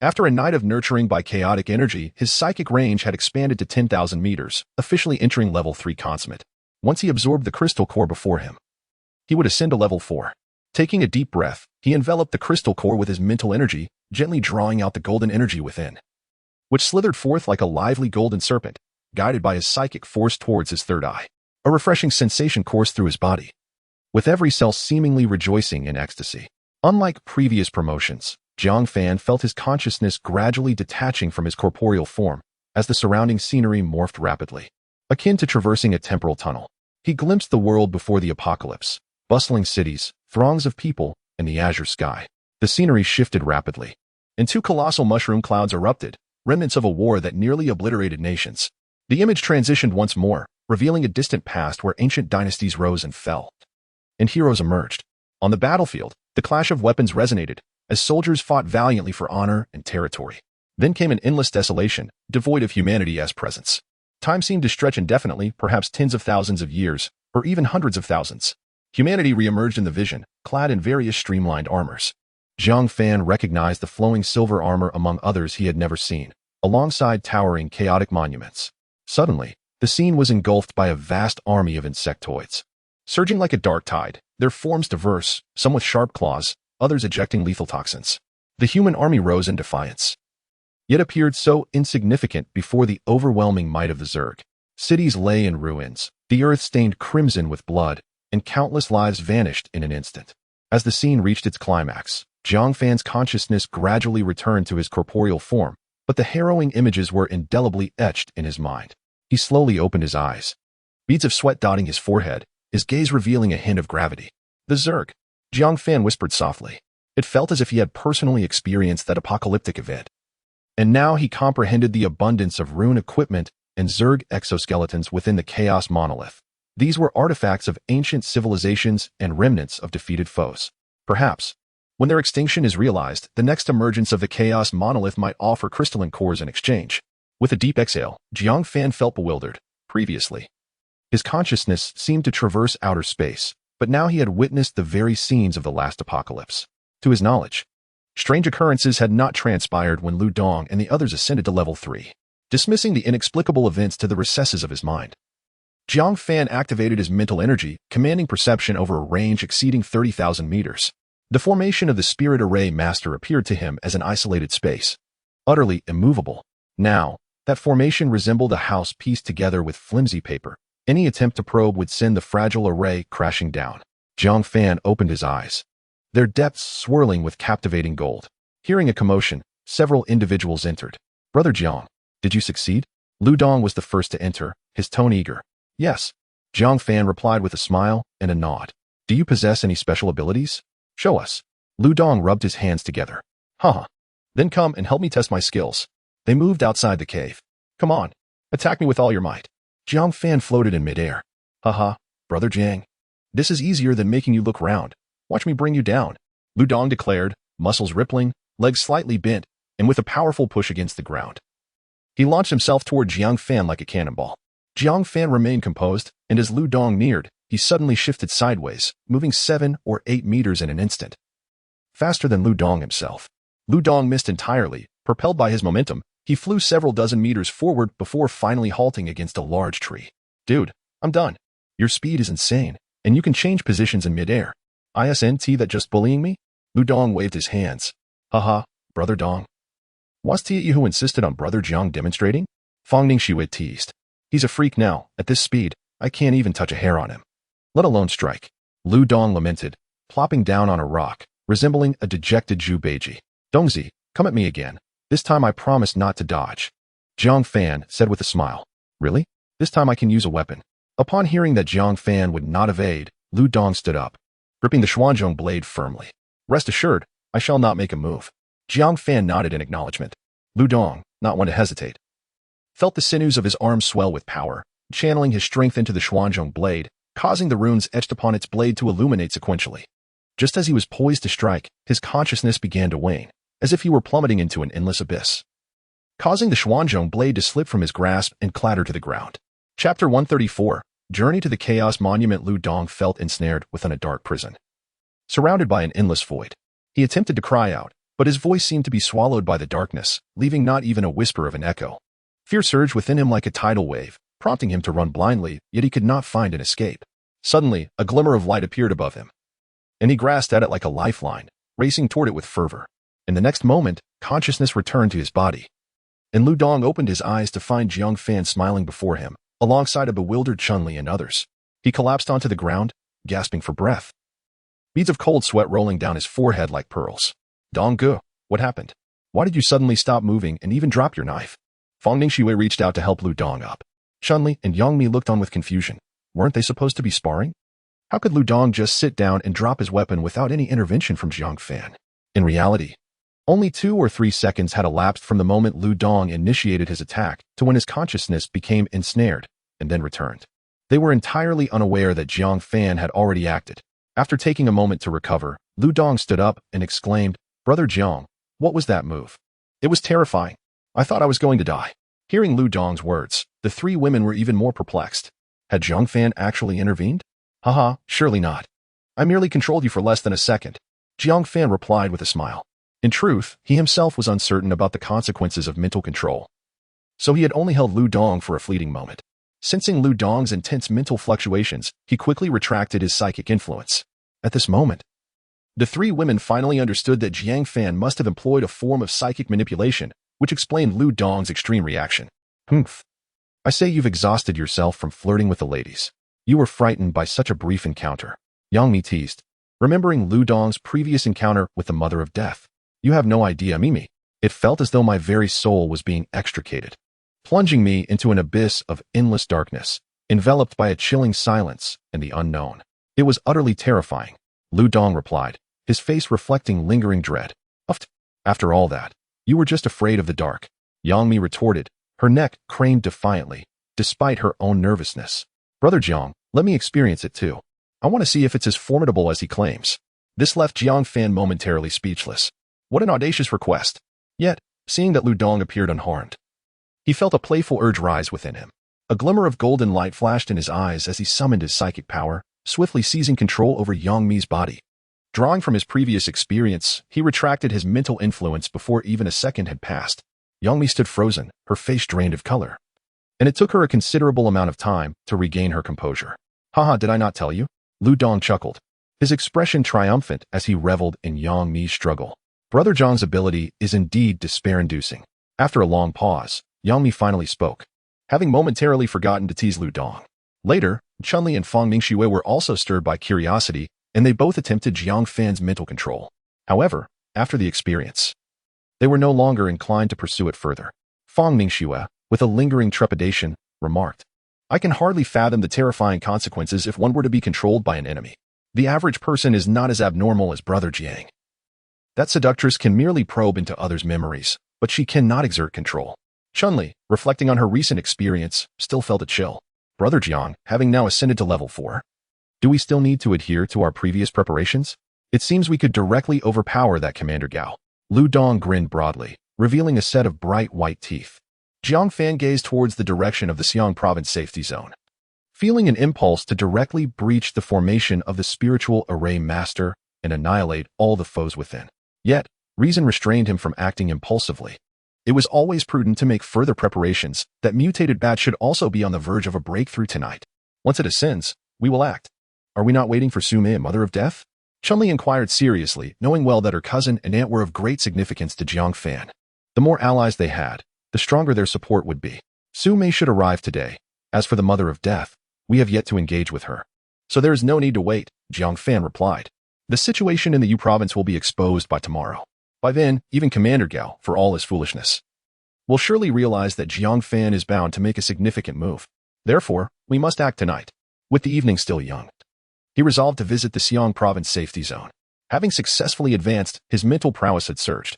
After a night of nurturing by chaotic energy, his psychic range had expanded to 10,000 meters, officially entering level 3 consummate. Once he absorbed the crystal core before him, he would ascend to level 4. Taking a deep breath, he enveloped the crystal core with his mental energy, gently drawing out the golden energy within, which slithered forth like a lively golden serpent, guided by his psychic force towards his third eye. A refreshing sensation coursed through his body, with every cell seemingly rejoicing in ecstasy. Unlike previous promotions, Jiang Fan felt his consciousness gradually detaching from his corporeal form as the surrounding scenery morphed rapidly. Akin to traversing a temporal tunnel, he glimpsed the world before the apocalypse, bustling cities, throngs of people, and the azure sky. The scenery shifted rapidly, and 2 colossal mushroom clouds erupted, remnants of a war that nearly obliterated nations. The image transitioned once more, revealing a distant past where ancient dynasties rose and fell, and heroes emerged. On the battlefield, the clash of weapons resonated, as soldiers fought valiantly for honor and territory. Then came an endless desolation, devoid of humanity as presence. Time seemed to stretch indefinitely, perhaps tens of thousands of years, or even hundreds of thousands. Humanity re-emerged in the vision, clad in various streamlined armors. Jiang Fan recognized the flowing silver armor among others he had never seen, alongside towering chaotic monuments. Suddenly, the scene was engulfed by a vast army of insectoids. Surging like a dark tide, their forms diverse, some with sharp claws, others ejecting lethal toxins. The human army rose in defiance, yet appeared so insignificant before the overwhelming might of the Zerg. Cities lay in ruins, the earth stained crimson with blood, and countless lives vanished in an instant. As the scene reached its climax, Jiang Fan's consciousness gradually returned to his corporeal form, but the harrowing images were indelibly etched in his mind. He slowly opened his eyes, beads of sweat dotting his forehead, his gaze revealing a hint of gravity. The Zerg, Jiang Fan whispered softly. It felt as if he had personally experienced that apocalyptic event. And now he comprehended the abundance of rune equipment and Zerg exoskeletons within the Chaos Monolith. These were artifacts of ancient civilizations and remnants of defeated foes. Perhaps, when their extinction is realized, the next emergence of the Chaos Monolith might offer crystalline cores in exchange. With a deep exhale, Jiang Fan felt bewildered. Previously, his consciousness seemed to traverse outer space, but now he had witnessed the very scenes of the last apocalypse. To his knowledge, strange occurrences had not transpired when Lu Dong and the others ascended to level 3. Dismissing the inexplicable events to the recesses of his mind, Jiang Fan activated his mental energy, commanding perception over a range exceeding 30,000 meters. The formation of the Spirit Array Master appeared to him as an isolated space, utterly immovable. Now, that formation resembled a house pieced together with flimsy paper. Any attempt to probe would send the fragile array crashing down. Jiang Fan opened his eyes, their depths swirling with captivating gold. Hearing a commotion, several individuals entered. Brother Jiang, did you succeed? Lu Dong was the first to enter, his tone eager. Yes. Jiang Fan replied with a smile and a nod. Do you possess any special abilities? Show us. Lu Dong rubbed his hands together. Haha. Then come and help me test my skills. They moved outside the cave. Come on. Attack me with all your might. Jiang Fan floated in midair. Haha, Brother Jiang. This is easier than making you look round. Watch me bring you down. Lu Dong declared, muscles rippling, legs slightly bent, and with a powerful push against the ground. He launched himself toward Jiang Fan like a cannonball. Jiang Fan remained composed, and as Lu Dong neared, he suddenly shifted sideways, moving 7 or 8 meters in an instant. Faster than Lu Dong himself. Lu Dong missed entirely. Propelled by his momentum, he flew several dozen meters forward before finally halting against a large tree. Dude, I'm done. Your speed is insane, and you can change positions in midair. ISNT that just bullying me? Lu Dong waved his hands. Haha, Brother Dong. Was it you who insisted on Brother Jiang demonstrating? Fang Ningxue teased. He's a freak now. At this speed, I can't even touch a hair on him, let alone strike. Lu Dong lamented, plopping down on a rock, resembling a dejected Zhu Beiji. Dongzi, come at me again. This time I promise not to dodge. Jiang Fan said with a smile. Really? This time I can use a weapon. Upon hearing that Jiang Fan would not evade, Lu Dong stood up, gripping the Xuanzhong blade firmly. Rest assured, I shall not make a move. Jiang Fan nodded in acknowledgement. Lu Dong, not one to hesitate, felt the sinews of his arms swell with power, channeling his strength into the Xuanzhong blade, causing the runes etched upon its blade to illuminate sequentially. Just as he was poised to strike, his consciousness began to wane, as if he were plummeting into an endless abyss, causing the Xuanzhong blade to slip from his grasp and clatter to the ground. Chapter 134, Journey to the Chaos Monument. Lu Dong felt ensnared within a dark prison, surrounded by an endless void. He attempted to cry out, but his voice seemed to be swallowed by the darkness, leaving not even a whisper of an echo. Fear surged within him like a tidal wave, prompting him to run blindly, yet he could not find an escape. Suddenly, a glimmer of light appeared above him, and he grasped at it like a lifeline, racing toward it with fervor. In the next moment, consciousness returned to his body, and Lu Dong opened his eyes to find Jiang Fan smiling before him, alongside a bewildered Chun-Li and others. He collapsed onto the ground, gasping for breath, beads of cold sweat rolling down his forehead like pearls. Dong Gu, what happened? Why did you suddenly stop moving and even drop your knife? Fang Ningxue reached out to help Lu Dong up. Chun-Li and Yang Mi looked on with confusion. Weren't they supposed to be sparring? How could Lu Dong just sit down and drop his weapon without any intervention from Jiang Fan? In reality, only 2 or 3 seconds had elapsed from the moment Lu Dong initiated his attack to when his consciousness became ensnared and then returned. They were entirely unaware that Jiang Fan had already acted. After taking a moment to recover, Lu Dong stood up and exclaimed, "Brother Jiang, what was that move? It was terrifying. I thought I was going to die." Hearing Lu Dong's words, the 3 women were even more perplexed. Had Jiang Fan actually intervened? Haha, surely not. I merely controlled you for less than a second. Jiang Fan replied with a smile. In truth, he himself was uncertain about the consequences of mental control, so he had only held Lu Dong for a fleeting moment. Sensing Lu Dong's intense mental fluctuations, he quickly retracted his psychic influence. At this moment, the 3 women finally understood that Jiang Fan must have employed a form of psychic manipulation, which explained Lu Dong's extreme reaction. Humph. I say you've exhausted yourself from flirting with the ladies. You were frightened by such a brief encounter. Yang Mi teased, remembering Lu Dong's previous encounter with the Mother of Death. You have no idea, Mimi. It felt as though my very soul was being extricated, plunging me into an abyss of endless darkness, enveloped by a chilling silence and the unknown. It was utterly terrifying, Lu Dong replied, his face reflecting lingering dread. After all that, you were just afraid of the dark, Yang Mi retorted, her neck craned defiantly, despite her own nervousness. Brother Jiang, let me experience it too. I want to see if it's as formidable as he claims. This left Jiang Fan momentarily speechless. What an audacious request. Yet, seeing that Lu Dong appeared unharmed, he felt a playful urge rise within him. A glimmer of golden light flashed in his eyes as he summoned his psychic power, swiftly seizing control over Yang Mi's body. Drawing from his previous experience, he retracted his mental influence before even a second had passed. Yang Mi stood frozen, her face drained of color, and it took her a considerable amount of time to regain her composure. Haha, did I not tell you? Lu Dong chuckled, his expression triumphant as he reveled in Yang Mi's struggle. Brother Jiang's ability is indeed despair-inducing. After a long pause, Yang Mi finally spoke, having momentarily forgotten to tease Lu Dong. Later, Chun-Li and Fang Ningxue were also stirred by curiosity, and they both attempted Jiang Fan's mental control. However, after the experience, they were no longer inclined to pursue it further. Fang Ningxue, with a lingering trepidation, remarked, I can hardly fathom the terrifying consequences if one were to be controlled by an enemy. The average person is not as abnormal as Brother Jiang. That seductress can merely probe into others' memories, but she cannot exert control. Chun-Li, reflecting on her recent experience, still felt a chill. Brother Jiang, having now ascended to level 4. Do we still need to adhere to our previous preparations? It seems we could directly overpower that Commander Gao. Lu Dong grinned broadly, revealing a set of bright white teeth. Jiang Fan gazed towards the direction of the Xiang province safety zone, feeling an impulse to directly breach the formation of the spiritual array master and annihilate all the foes within. Yet, reason restrained him from acting impulsively. It was always prudent to make further preparations. That mutated bat should also be on the verge of a breakthrough tonight. Once it ascends, we will act. Are we not waiting for Su Mei, Mother of Death? Chun-Li inquired seriously, knowing well that her cousin and aunt were of great significance to Jiang Fan. The more allies they had, the stronger their support would be. Su Mei should arrive today. As for the Mother of Death, we have yet to engage with her, so there is no need to wait, Jiang Fan replied. The situation in the Yu province will be exposed by tomorrow. By then, even Commander Gao, for all his foolishness, will surely realize that Jiang Fan is bound to make a significant move. Therefore, we must act tonight. With the evening still young, he resolved to visit the Xiang province safety zone. Having successfully advanced, his mental prowess had surged.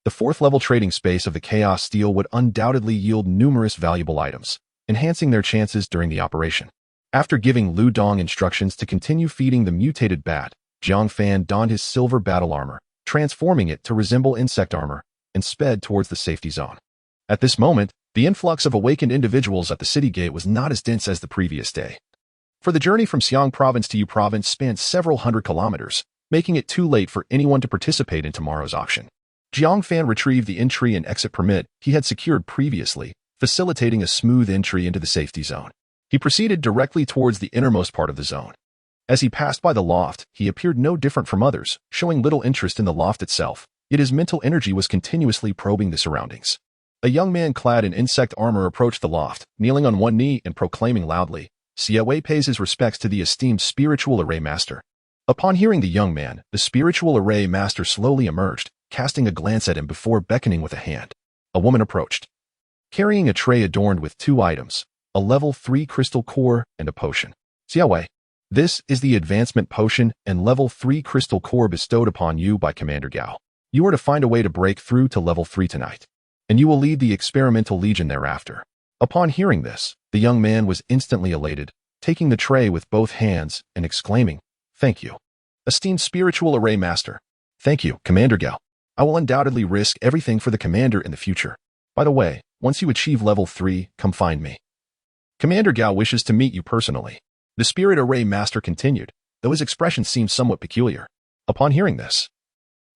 The fourth-level trading space of the Chaos Steel would undoubtedly yield numerous valuable items, enhancing their chances during the operation. After giving Lu Dong instructions to continue feeding the mutated bat, Jiang Fan donned his silver battle armor, transforming it to resemble insect armor, and sped towards the safety zone. At this moment, the influx of awakened individuals at the city gate was not as dense as the previous day. For the journey from Xiang Province to Yu Province spanned several hundred kilometers, making it too late for anyone to participate in tomorrow's auction. Jiang Fan retrieved the entry and exit permit he had secured previously, facilitating a smooth entry into the safety zone. He proceeded directly towards the innermost part of the zone. As he passed by the loft, he appeared no different from others, showing little interest in the loft itself, yet his mental energy was continuously probing the surroundings. A young man clad in insect armor approached the loft, kneeling on one knee and proclaiming loudly, "Xie Wei pays his respects to the esteemed spiritual array master." Upon hearing the young man, the spiritual array master slowly emerged, casting a glance at him before beckoning with a hand. A woman approached, carrying a tray adorned with two items, a level 3 crystal core and a potion. "Xie Wei, this is the advancement potion and level 3 crystal core bestowed upon you by Commander Gao. You are to find a way to break through to level 3 tonight, and you will lead the experimental legion thereafter." Upon hearing this, the young man was instantly elated, taking the tray with both hands and exclaiming, "Thank you, esteemed spiritual array master. Thank you, Commander Gao. I will undoubtedly risk everything for the commander in the future. By the way, once you achieve level 3, come find me. Commander Gao wishes to meet you personally." The spirit array master continued, though his expression seemed somewhat peculiar. Upon hearing this,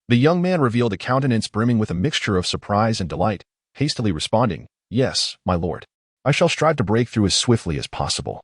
the young man revealed a countenance brimming with a mixture of surprise and delight, hastily responding, "Yes, my lord. I shall strive to break through as swiftly as possible,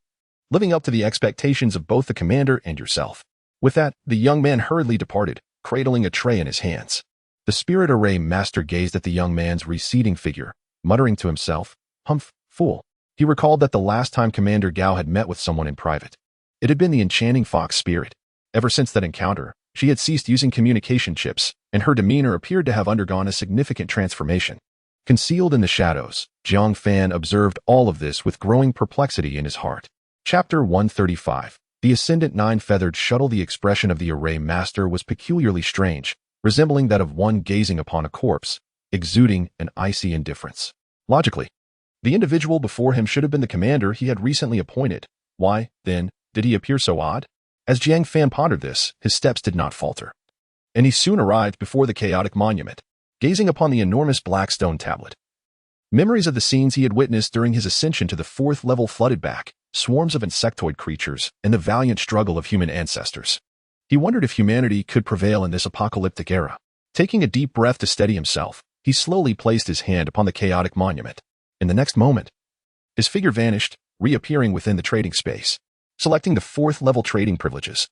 living up to the expectations of both the commander and yourself." With that, the young man hurriedly departed, cradling a tray in his hands. The spirit array master gazed at the young man's receding figure, muttering to himself, "Humph, fool." He recalled that the last time Commander Gao had met with someone in private, it had been the enchanting fox spirit. Ever since that encounter, she had ceased using communication chips, and her demeanor appeared to have undergone a significant transformation. Concealed in the shadows, Jiang Fan observed all of this with growing perplexity in his heart. Chapter 135. The Ascendant Nine-Feathered Shuttle. The expression of the array master was peculiarly strange, resembling that of one gazing upon a corpse, exuding an icy indifference. Logically, the individual before him should have been the commander he had recently appointed. Why, then, did he appear so odd? As Jiang Fan pondered this, his steps did not falter, and he soon arrived before the chaotic monument, gazing upon the enormous black stone tablet. Memories of the scenes he had witnessed during his ascension to the 4th level flooded back, swarms of insectoid creatures, and the valiant struggle of human ancestors. He wondered if humanity could prevail in this apocalyptic era. Taking a deep breath to steady himself, he slowly placed his hand upon the chaotic monument. In the next moment, his figure vanished, reappearing within the trading space. Selecting the 4th level trading privileges,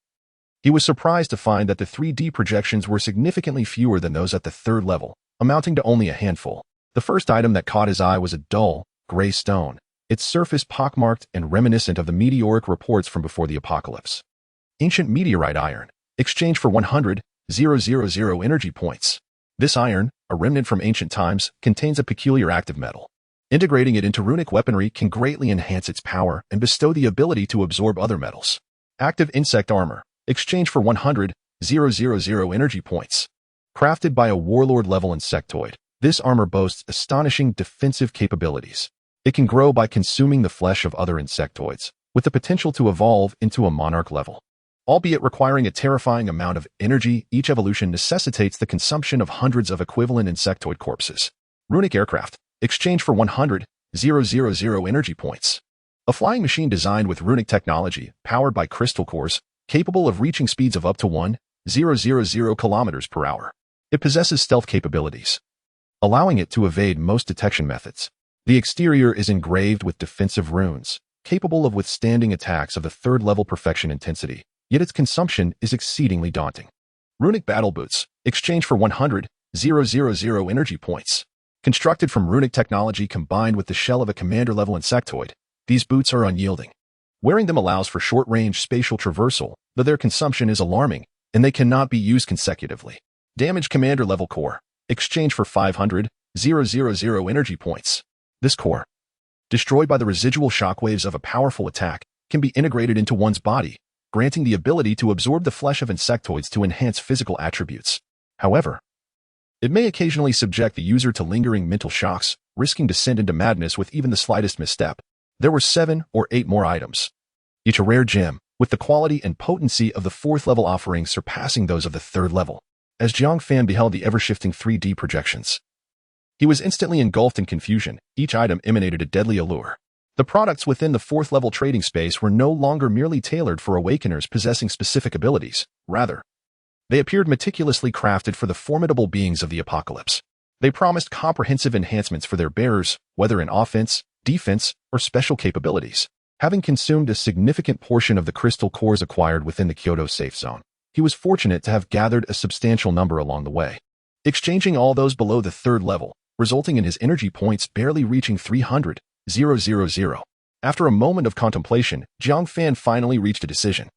he was surprised to find that the 3D projections were significantly fewer than those at the 3rd level, amounting to only a handful. The first item that caught his eye was a dull, gray stone, its surface pockmarked and reminiscent of the meteoric reports from before the apocalypse. Ancient meteorite iron, exchanged for 100,000 energy points. This iron, a remnant from ancient times, contains a peculiar active metal. Integrating it into runic weaponry can greatly enhance its power and bestow the ability to absorb other metals. Active insect armor, exchanged for 100,000 energy points. Crafted by a warlord-level insectoid, this armor boasts astonishing defensive capabilities. It can grow by consuming the flesh of other insectoids, with the potential to evolve into a monarch level. Albeit requiring a terrifying amount of energy, each evolution necessitates the consumption of hundreds of equivalent insectoid corpses. Runic aircraft, exchanged for 100,000 energy points. A flying machine designed with runic technology, powered by crystal cores, capable of reaching speeds of up to 1,000 kilometers per hour. It possesses stealth capabilities, allowing it to evade most detection methods. The exterior is engraved with defensive runes, capable of withstanding attacks of the 3rd level perfection intensity, yet its consumption is exceedingly daunting. Runic battle boots, exchanged for 100,000 energy points. Constructed from runic technology combined with the shell of a commander-level insectoid, these boots are unyielding. Wearing them allows for short-range spatial traversal, though their consumption is alarming, and they cannot be used consecutively. Damaged commander-level core, exchanged for 500,000 energy points. This core, destroyed by the residual shockwaves of a powerful attack, can be integrated into one's body, granting the ability to absorb the flesh of insectoids to enhance physical attributes. However, it may occasionally subject the user to lingering mental shocks, risking descent into madness with even the slightest misstep. There were 7 or 8 more items, each a rare gem, with the quality and potency of the 4th level offerings surpassing those of the 3rd level. As Jiang Fan beheld the ever-shifting 3D projections, he was instantly engulfed in confusion. Each item emanated a deadly allure. The products within the 4th level trading space were no longer merely tailored for awakeners possessing specific abilities. Rather, they appeared meticulously crafted for the formidable beings of the apocalypse. They promised comprehensive enhancements for their bearers, whether in offense, defense, or special capabilities. Having consumed a significant portion of the crystal cores acquired within the Kyoto safe zone, he was fortunate to have gathered a substantial number along the way, exchanging all those below the 3rd level, resulting in his energy points barely reaching 300,000. After a moment of contemplation, Jiang Fan finally reached a decision.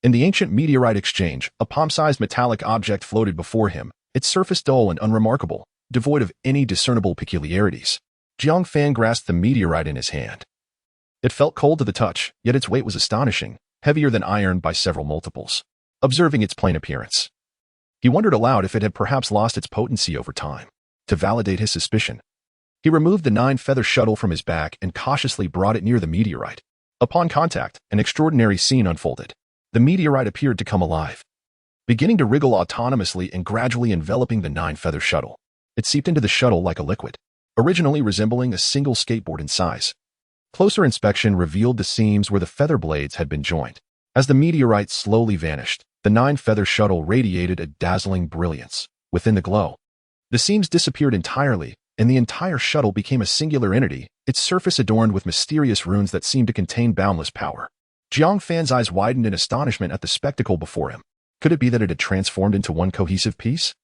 In the ancient meteorite exchange, a palm-sized metallic object floated before him, its surface dull and unremarkable, devoid of any discernible peculiarities. Jiang Fan grasped the meteorite in his hand. It felt cold to the touch, yet its weight was astonishing, heavier than iron by several multiples. Observing its plain appearance, he wondered aloud if it had perhaps lost its potency over time. To validate his suspicion, he removed the 9-feather shuttle from his back and cautiously brought it near the meteorite. Upon contact, an extraordinary scene unfolded. The meteorite appeared to come alive, beginning to wriggle autonomously and gradually enveloping the 9-feather shuttle. It seeped into the shuttle like a liquid, originally resembling a single skateboard in size. Closer inspection revealed the seams where the feather blades had been joined. As the meteorite slowly vanished, the 9-feather shuttle radiated a dazzling brilliance. Within the glow, the seams disappeared entirely, and the entire shuttle became a singular entity, its surface adorned with mysterious runes that seemed to contain boundless power. Jiang Fan's eyes widened in astonishment at the spectacle before him. Could it be that it had transformed into one cohesive piece?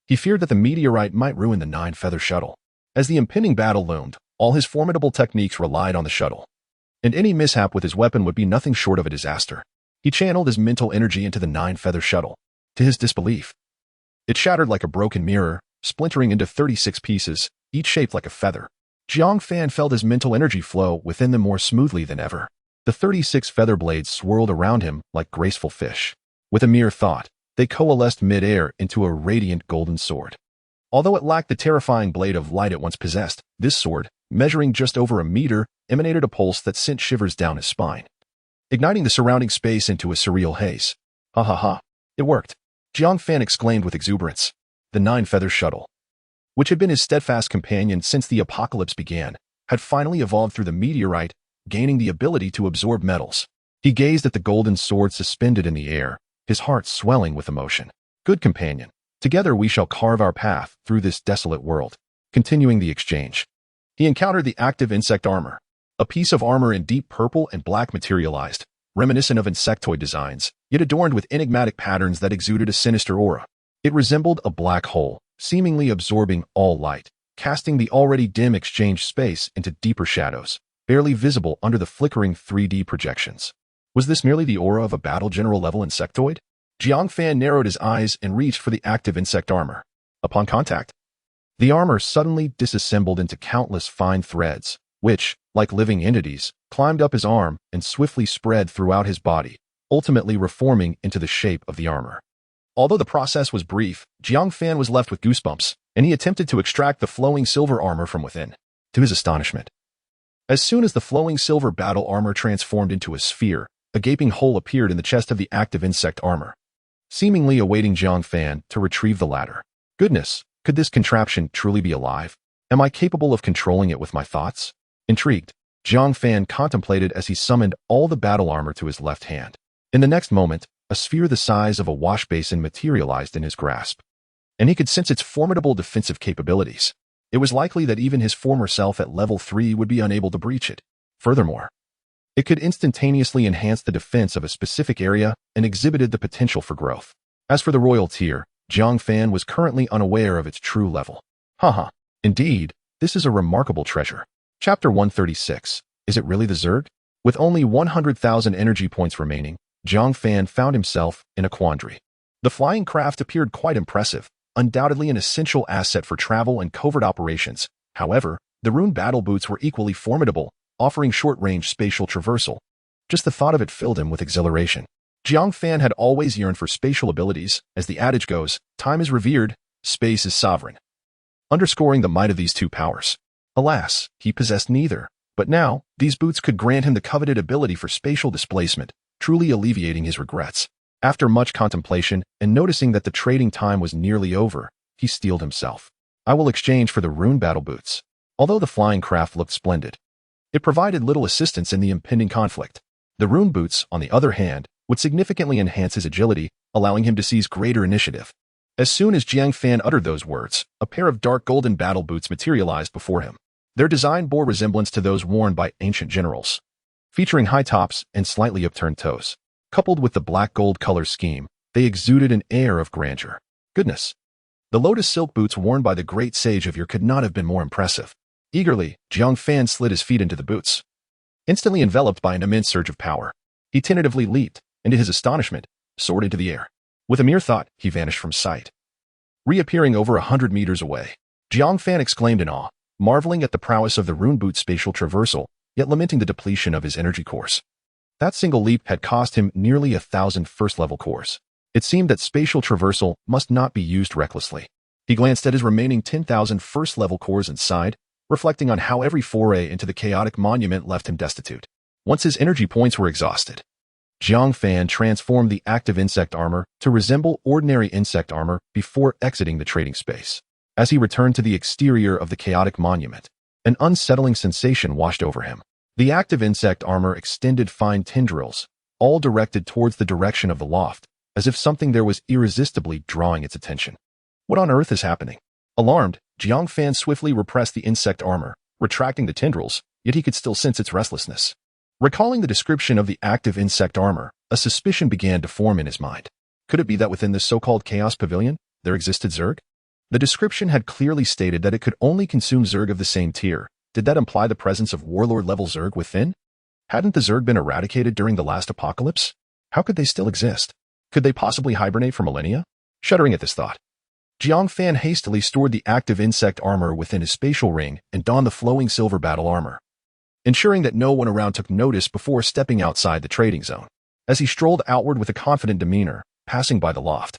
He feared that the meteorite might ruin the 9-feather shuttle. As the impending battle loomed, all his formidable techniques relied on the shuttle, and any mishap with his weapon would be nothing short of a disaster. He channeled his mental energy into the 9-feather shuttle. To his disbelief, it shattered like a broken mirror, splintering into 36 pieces, each shaped like a feather. Jiang Fan felt his mental energy flow within them more smoothly than ever. The 36 feather blades swirled around him like graceful fish. With a mere thought, they coalesced mid-air into a radiant golden sword. Although it lacked the terrifying blade of light it once possessed, this sword, measuring just over a meter, emanated a pulse that sent shivers down his spine, igniting the surrounding space into a surreal haze. Ha ha ha. It worked. Jiang Fan exclaimed with exuberance. The 9-feather shuttle, which had been his steadfast companion since the apocalypse began, had finally evolved through the meteorite, gaining the ability to absorb metals. He gazed at the golden sword suspended in the air, his heart swelling with emotion. Good companion, together we shall carve our path through this desolate world. Continuing the exchange, he encountered the active insect armor. A piece of armor in deep purple and black materialized, reminiscent of insectoid designs, yet adorned with enigmatic patterns that exuded a sinister aura. It resembled a black hole, seemingly absorbing all light, casting the already dim exchange space into deeper shadows, barely visible under the flickering 3D projections. Was this merely the aura of a battle general level insectoid? Jiang Fan narrowed his eyes and reached for the active insect armor. Upon contact, the armor suddenly disassembled into countless fine threads, which, like living entities, climbed up his arm and swiftly spread throughout his body, ultimately reforming into the shape of the armor. Although the process was brief, Jiang Fan was left with goosebumps, and he attempted to extract the flowing silver armor from within. To his astonishment, as soon as the flowing silver battle armor transformed into a sphere, a gaping hole appeared in the chest of the active insect armor, seemingly awaiting Jiang Fan to retrieve the latter. Goodness, could this contraption truly be alive? Am I capable of controlling it with my thoughts? Intrigued, Jiang Fan contemplated as he summoned all the battle armor to his left hand. In the next moment, a sphere the size of a wash basin materialized in his grasp, and he could sense its formidable defensive capabilities. It was likely that even his former self at level 3 would be unable to breach it. Furthermore, it could instantaneously enhance the defense of a specific area and exhibited the potential for growth. As for the royal tier, Jiang Fan was currently unaware of its true level. Haha, indeed, this is a remarkable treasure. Chapter 136. Is it really the Zerg? With only 100,000 energy points remaining, Jiang Fan found himself in a quandary. The flying craft appeared quite impressive, undoubtedly an essential asset for travel and covert operations. However, the rune battle boots were equally formidable, offering short-range spatial traversal. Just the thought of it filled him with exhilaration. Jiang Fan had always yearned for spatial abilities. As the adage goes, time is revered, space is sovereign, underscoring the might of these two powers. Alas, he possessed neither. But now, these boots could grant him the coveted ability for spatial displacement, truly alleviating his regrets. After much contemplation and noticing that the trading time was nearly over, he steeled himself. I will exchange for the rune battle boots. Although the flying craft looked splendid, it provided little assistance in the impending conflict. The rune boots, on the other hand, would significantly enhance his agility, allowing him to seize greater initiative. As soon as Jiang Fan uttered those words, a pair of dark golden battle boots materialized before him. Their design bore resemblance to those worn by ancient generals, featuring high tops and slightly upturned toes. Coupled with the black-gold color scheme, they exuded an air of grandeur. Goodness! The lotus silk boots worn by the great sage of yore could not have been more impressive. Eagerly, Jiang Fan slid his feet into the boots. Instantly enveloped by an immense surge of power, he tentatively leaped, and to his astonishment, soared into the air. With a mere thought, he vanished from sight. Reappearing over 100 meters away, Jiang Fan exclaimed in awe, marveling at the prowess of the rune boot's spatial traversal, yet lamenting the depletion of his energy cores. That single leap had cost him nearly 1,000 first-level cores. It seemed that spatial traversal must not be used recklessly. He glanced at his remaining 10,000 first-level cores and sighed, reflecting on how every foray into the chaotic monument left him destitute. Once his energy points were exhausted, Jiang Fan transformed the active insect armor to resemble ordinary insect armor before exiting the trading space. As he returned to the exterior of the chaotic monument, an unsettling sensation washed over him. The active insect armor extended fine tendrils, all directed towards the direction of the loft, as if something there was irresistibly drawing its attention. What on earth is happening? Alarmed, Jiang Fan swiftly repressed the insect armor, retracting the tendrils, yet he could still sense its restlessness. Recalling the description of the active insect armor, a suspicion began to form in his mind. Could it be that within this so-called Chaos Pavilion, there existed Zerg? The description had clearly stated that it could only consume Zerg of the same tier. Did that imply the presence of warlord-level Zerg within? Hadn't the Zerg been eradicated during the last apocalypse? How could they still exist? Could they possibly hibernate for millennia? Shuddering at this thought, Jiang Fan hastily stored the active insect armor within his spatial ring and donned the flowing silver battle armor, ensuring that no one around took notice before stepping outside the trading zone. As he strolled outward with a confident demeanor, passing by the loft,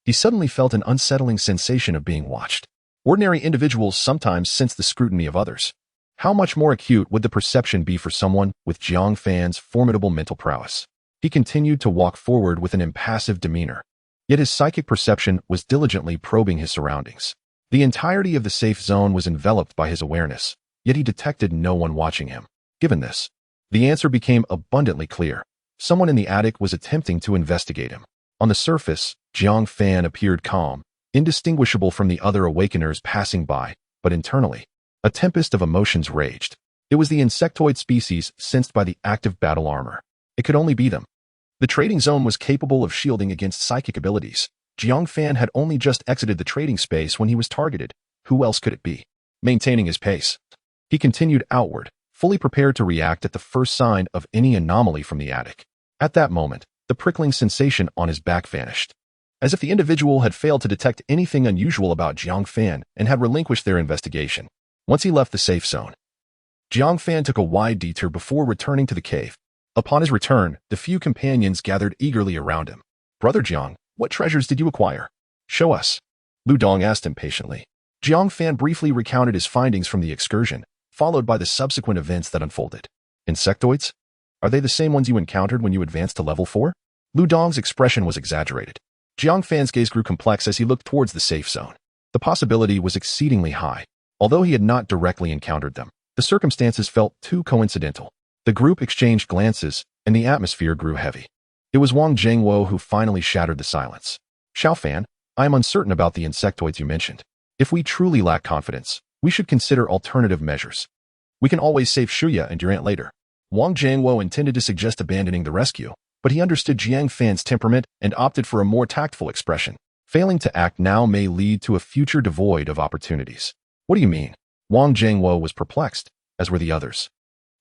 he suddenly felt an unsettling sensation of being watched. Ordinary individuals sometimes sense the scrutiny of others. How much more acute would the perception be for someone with Jiang Fan's formidable mental prowess? He continued to walk forward with an impassive demeanor, yet his psychic perception was diligently probing his surroundings. The entirety of the safe zone was enveloped by his awareness, yet he detected no one watching him. Given this, the answer became abundantly clear. Someone in the attic was attempting to investigate him. On the surface, Jiang Fan appeared calm, indistinguishable from the other awakeners passing by, but internally, a tempest of emotions raged. It was the insectoid species sensed by the active battle armor. It could only be them. The trading zone was capable of shielding against psychic abilities. Jiang Fan had only just exited the trading space when he was targeted. Who else could it be? Maintaining his pace, he continued outward, fully prepared to react at the first sign of any anomaly from the attic. At that moment, the prickling sensation on his back vanished, as if the individual had failed to detect anything unusual about Jiang Fan and had relinquished their investigation. Once he left the safe zone, Jiang Fan took a wide detour before returning to the cave. Upon his return, the few companions gathered eagerly around him. "Brother Jiang, what treasures did you acquire? Show us," Lu Dong asked impatiently. Jiang Fan briefly recounted his findings from the excursion, followed by the subsequent events that unfolded. "Insectoids? Are they the same ones you encountered when you advanced to level 4? Lu Dong's expression was exaggerated. Jiang Fan's gaze grew complex as he looked towards the safe zone. The possibility was exceedingly high. Although he had not directly encountered them, the circumstances felt too coincidental. The group exchanged glances, and the atmosphere grew heavy. It was Wang Jiangwo who finally shattered the silence. "Xiao Fan, I am uncertain about the insectoids you mentioned. If we truly lack confidence, we should consider alternative measures. We can always save Shuya and your aunt later." Wang Jiangwo intended to suggest abandoning the rescue, but he understood Jiang Fan's temperament and opted for a more tactful expression. Failing to act now may lead to a future devoid of opportunities. "What do you mean?" Wang Jiangwo was perplexed, as were the others.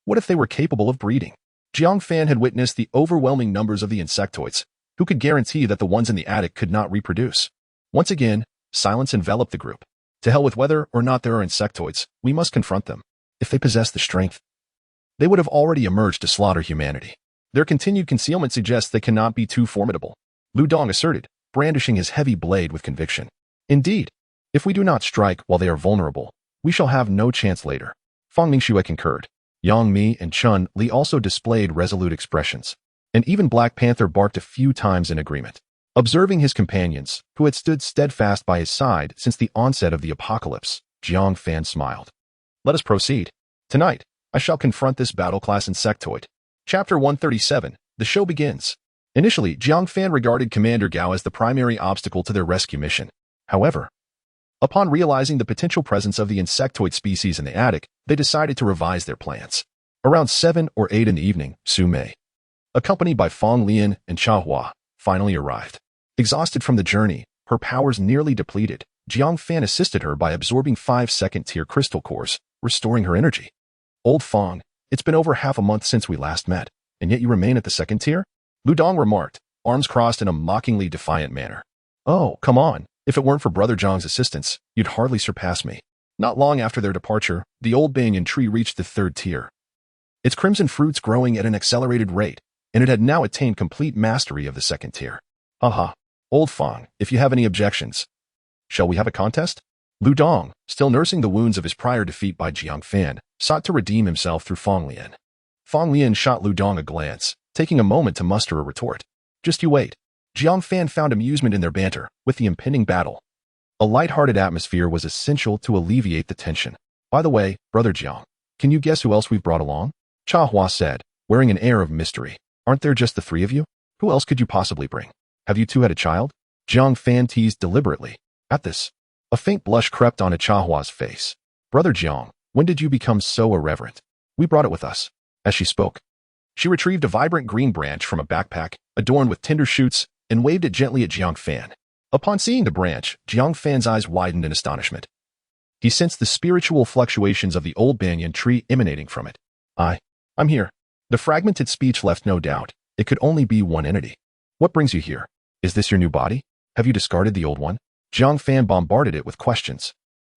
What if they were capable of breeding? Jiang Fan had witnessed the overwhelming numbers of the insectoids. Who could guarantee that the ones in the attic could not reproduce? Once again, silence enveloped the group. To hell with whether or not there are insectoids, we must confront them. If they possess the strength, they would have already emerged to slaughter humanity. Their continued concealment suggests they cannot be too formidable, Lu Dong asserted, brandishing his heavy blade with conviction. Indeed, if we do not strike while they are vulnerable, we shall have no chance later. Fang Mingxue concurred. Yang Mi and Chun Li also displayed resolute expressions, and even Black Panther barked a few times in agreement. Observing his companions, who had stood steadfast by his side since the onset of the apocalypse, Jiang Fan smiled. Let us proceed. Tonight, I shall confront this battle-class insectoid. Chapter 137, the show begins. Initially, Jiang Fan regarded Commander Gao as the primary obstacle to their rescue mission. However, upon realizing the potential presence of the insectoid species in the attic, they decided to revise their plans. Around 7 or 8 in the evening, Su Mei, accompanied by Fang Lian and Cha Hua, finally arrived. Exhausted from the journey, her powers nearly depleted, Jiang Fan assisted her by absorbing 5 second-tier crystal cores, restoring her energy. Old Fang, it's been over half a month since we last met, and yet you remain at the second tier? Lu Dong remarked, arms crossed in a mockingly defiant manner. Oh, come on. If it weren't for Brother Zhang's assistance, you'd hardly surpass me. Not long after their departure, the old banyan tree reached the 3rd tier. Its crimson fruits growing at an accelerated rate, and it had now attained complete mastery of the 2nd tier. Haha. Old Fang, if you have any objections. Shall we have a contest? Lu Dong, still nursing the wounds of his prior defeat by Jiang Fan, sought to redeem himself through Fang Lian. Fang Lian shot Lu Dong a glance, taking a moment to muster a retort. Just you wait. Jiang Fan found amusement in their banter, with the impending battle. A light-hearted atmosphere was essential to alleviate the tension. By the way, Brother Jiang, can you guess who else we've brought along? Cha Hua said, wearing an air of mystery. Aren't there just the 3 of you? Who else could you possibly bring? Have you 2 had a child? Jiang Fan teased deliberately. At this, a faint blush crept onto Cha Hua's face. Brother Jiang, when did you become so irreverent? We brought it with us. As she spoke, she retrieved a vibrant green branch from a backpack, adorned with tender shoots, and waved it gently at Jiang Fan. Upon seeing the branch, Jiang Fan's eyes widened in astonishment. He sensed the spiritual fluctuations of the old banyan tree emanating from it. I'm here. The fragmented speech left no doubt. It could only be one entity. What brings you here? Is this your new body? Have you discarded the old one? Jiang Fan bombarded it with questions.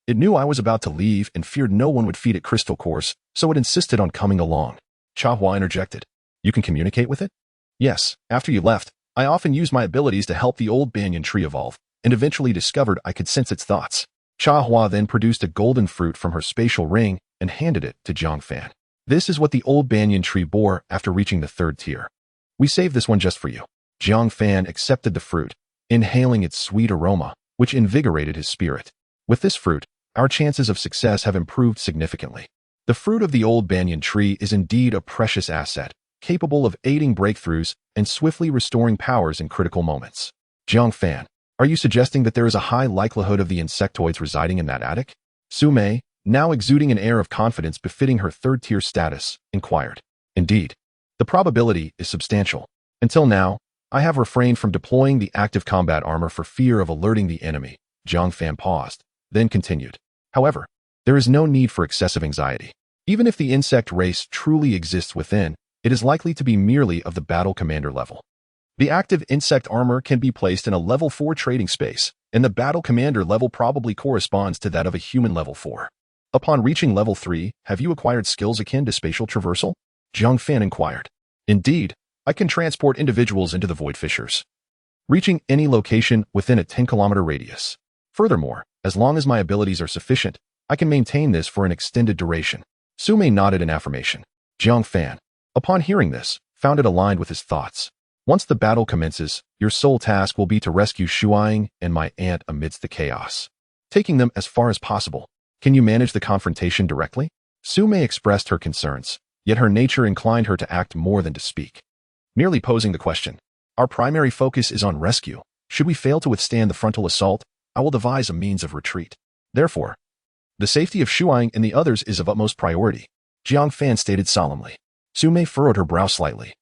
It knew I was about to leave and feared no one would feed it crystal cores, so it insisted on coming along. Cha Hua interjected. You can communicate with it? Yes, after you left, I often used my abilities to help the old banyan tree evolve, and eventually discovered I could sense its thoughts. Cha Hua then produced a golden fruit from her spatial ring and handed it to Jiang Fan. This is what the old banyan tree bore after reaching the 3rd tier. We saved this one just for you. Jiang Fan accepted the fruit, inhaling its sweet aroma, which invigorated his spirit. With this fruit, our chances of success have improved significantly. The fruit of the old banyan tree is indeed a precious asset, capable of aiding breakthroughs and swiftly restoring powers in critical moments. Jiang Fan, are you suggesting that there is a high likelihood of the insectoids residing in that attic? Su Mei, now exuding an air of confidence befitting her 3rd-tier status, inquired. Indeed, the probability is substantial. Until now, I have refrained from deploying the active combat armor for fear of alerting the enemy. Jiang Fan paused, then continued. However, there is no need for excessive anxiety. Even if the insect race truly exists within, it is likely to be merely of the battle commander level. The active insect armor can be placed in a level 4 trading space, and the battle commander level probably corresponds to that of a human level 4. Upon reaching level 3, have you acquired skills akin to spatial traversal? Jiang Fan inquired. Indeed, I can transport individuals into the void fissures, reaching any location within a 10-kilometer radius. Furthermore, as long as my abilities are sufficient, I can maintain this for an extended duration. Su Mei nodded in affirmation. Jiang Fan, upon hearing this, found it aligned with his thoughts. Once the battle commences, your sole task will be to rescue Shuaing and my aunt amidst the chaos, taking them as far as possible. Can you manage the confrontation directly? Su Mei expressed her concerns, yet her nature inclined her to act more than to speak. Merely posing the question. Our primary focus is on rescue. Should we fail to withstand the frontal assault, I will devise a means of retreat. Therefore, the safety of Shuaing and the others is of utmost priority, Jiang Fan stated solemnly. Su Mei furrowed her brow slightly.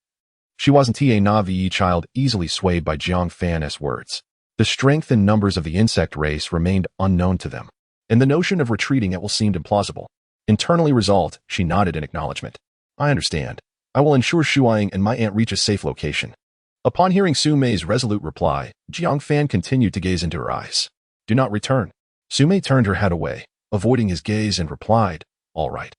She wasn't a Navi child easily swayed by Jiang Fan's words. The strength and numbers of the insect race remained unknown to them, and the notion of retreating at will seemed implausible. Internally resolved, she nodded in acknowledgement. I understand. I will ensure Shuaing and my aunt reach a safe location. Upon hearing Su Mei's resolute reply, Jiang Fan continued to gaze into her eyes. Do not return. Su Mei turned her head away, avoiding his gaze and replied, All right.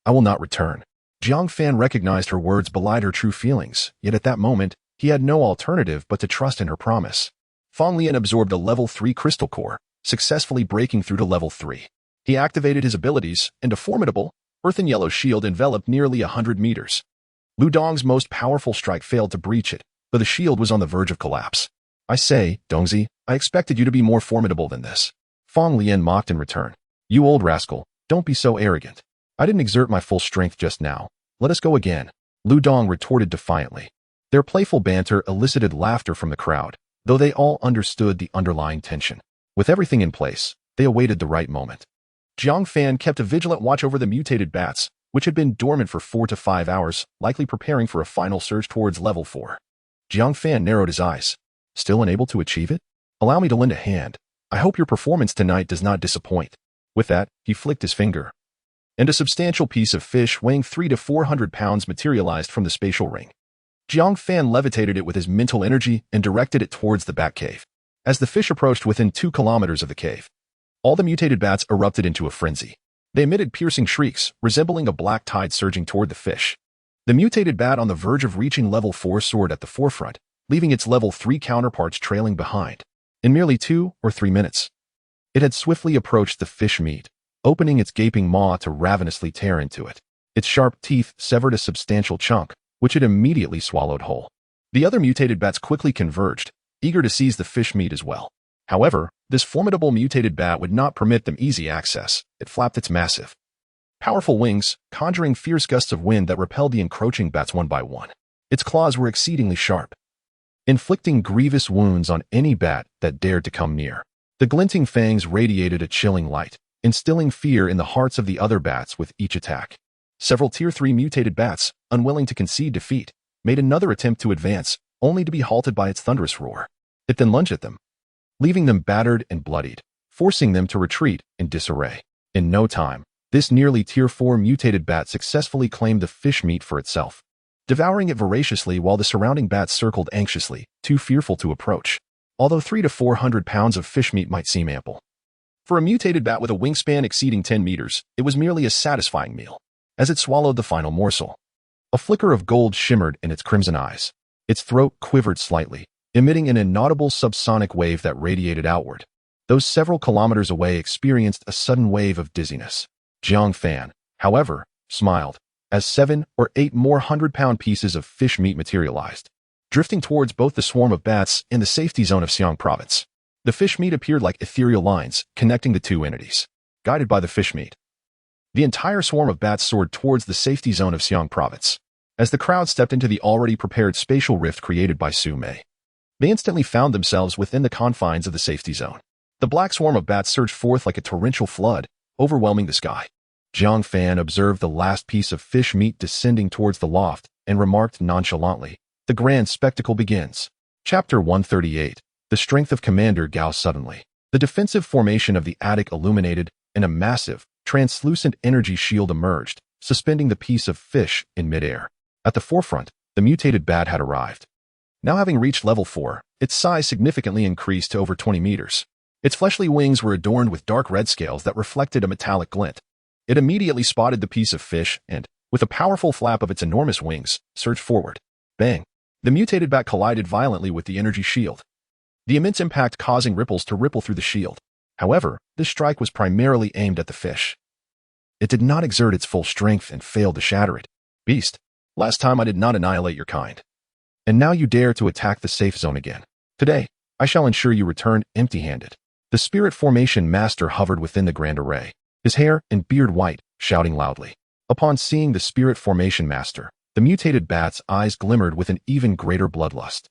I will not return. Jiang Fan recognized her words belied her true feelings, yet at that moment, he had no alternative but to trust in her promise. Fang Lian absorbed a level 3 crystal core, successfully breaking through to level 3. He activated his abilities, and a formidable, earth and yellow shield enveloped nearly 100 meters. Lu Dong's most powerful strike failed to breach it, though the shield was on the verge of collapse. I say, Dongzi, I expected you to be more formidable than this. Fang Lian mocked in return. You old rascal, don't be so arrogant. I didn't exert my full strength just now. Let us go again. Lu Dong retorted defiantly. Their playful banter elicited laughter from the crowd, though they all understood the underlying tension. With everything in place, they awaited the right moment. Jiang Fan kept a vigilant watch over the mutated bats, which had been dormant for 4 to 5 hours, likely preparing for a final surge towards level 4. Jiang Fan narrowed his eyes. Still unable to achieve it? Allow me to lend a hand. I hope your performance tonight does not disappoint. With that, he flicked his finger. And a substantial piece of fish weighing 300 to 400 pounds materialized from the spatial ring. Jiang Fan levitated it with his mental energy and directed it towards the bat cave. As the fish approached within 2 kilometers of the cave, all the mutated bats erupted into a frenzy. They emitted piercing shrieks, resembling a black tide surging toward the fish. The mutated bat on the verge of reaching level 4 soared at the forefront, leaving its level 3 counterparts trailing behind. In merely 2 or 3 minutes, it had swiftly approached the fish meat, opening its gaping maw to ravenously tear into it. Its sharp teeth severed a substantial chunk, which it immediately swallowed whole. The other mutated bats quickly converged, eager to seize the fish meat as well. However, this formidable mutated bat would not permit them easy access. It flapped its massive, powerful wings, conjuring fierce gusts of wind that repelled the encroaching bats one by one. Its claws were exceedingly sharp, inflicting grievous wounds on any bat that dared to come near. The glinting fangs radiated a chilling light, instilling fear in the hearts of the other bats with each attack. Several Tier 3 mutated bats, unwilling to concede defeat, made another attempt to advance, only to be halted by its thunderous roar. It then lunged at them, leaving them battered and bloodied, forcing them to retreat in disarray. In no time, this nearly Tier 4 mutated bat successfully claimed the fish meat for itself, devouring it voraciously while the surrounding bats circled anxiously, too fearful to approach. Although 300 to 400 pounds of fish meat might seem ample, for a mutated bat with a wingspan exceeding 10 meters, it was merely a satisfying meal. As it swallowed the final morsel, a flicker of gold shimmered in its crimson eyes. Its throat quivered slightly, emitting an inaudible subsonic wave that radiated outward. Those several kilometers away experienced a sudden wave of dizziness. Jiang Fan, however, smiled, as 7 or 8 more 100-pound pieces of fish meat materialized, drifting towards both the swarm of bats and the safety zone of Xiang Province. The fish meat appeared like ethereal lines, connecting the two entities. Guided by the fish meat, the entire swarm of bats soared towards the safety zone of Xiang Province. As the crowd stepped into the already prepared spatial rift created by Su Mei, they instantly found themselves within the confines of the safety zone. The black swarm of bats surged forth like a torrential flood, overwhelming the sky. Jiang Fan observed the last piece of fish meat descending towards the loft and remarked nonchalantly, "The grand spectacle begins." Chapter 138. The strength of Commander Gao. Suddenly, the defensive formation of the attic illuminated, and a massive, translucent energy shield emerged, suspending the piece of fish in midair. At the forefront, the mutated bat had arrived. Now having reached level 4, its size significantly increased to over 20 meters. Its fleshly wings were adorned with dark red scales that reflected a metallic glint. It immediately spotted the piece of fish and, with a powerful flap of its enormous wings, surged forward. Bang! The mutated bat collided violently with the energy shield, the immense impact causing ripples to ripple through the shield. However, this strike was primarily aimed at the fish. It did not exert its full strength and failed to shatter it. Beast, last time I did not annihilate your kind, and now you dare to attack the safe zone again. Today, I shall ensure you return empty-handed. The spirit formation master hovered within the grand array, his hair and beard white, shouting loudly. Upon seeing the spirit formation master, the mutated bat's eyes glimmered with an even greater bloodlust.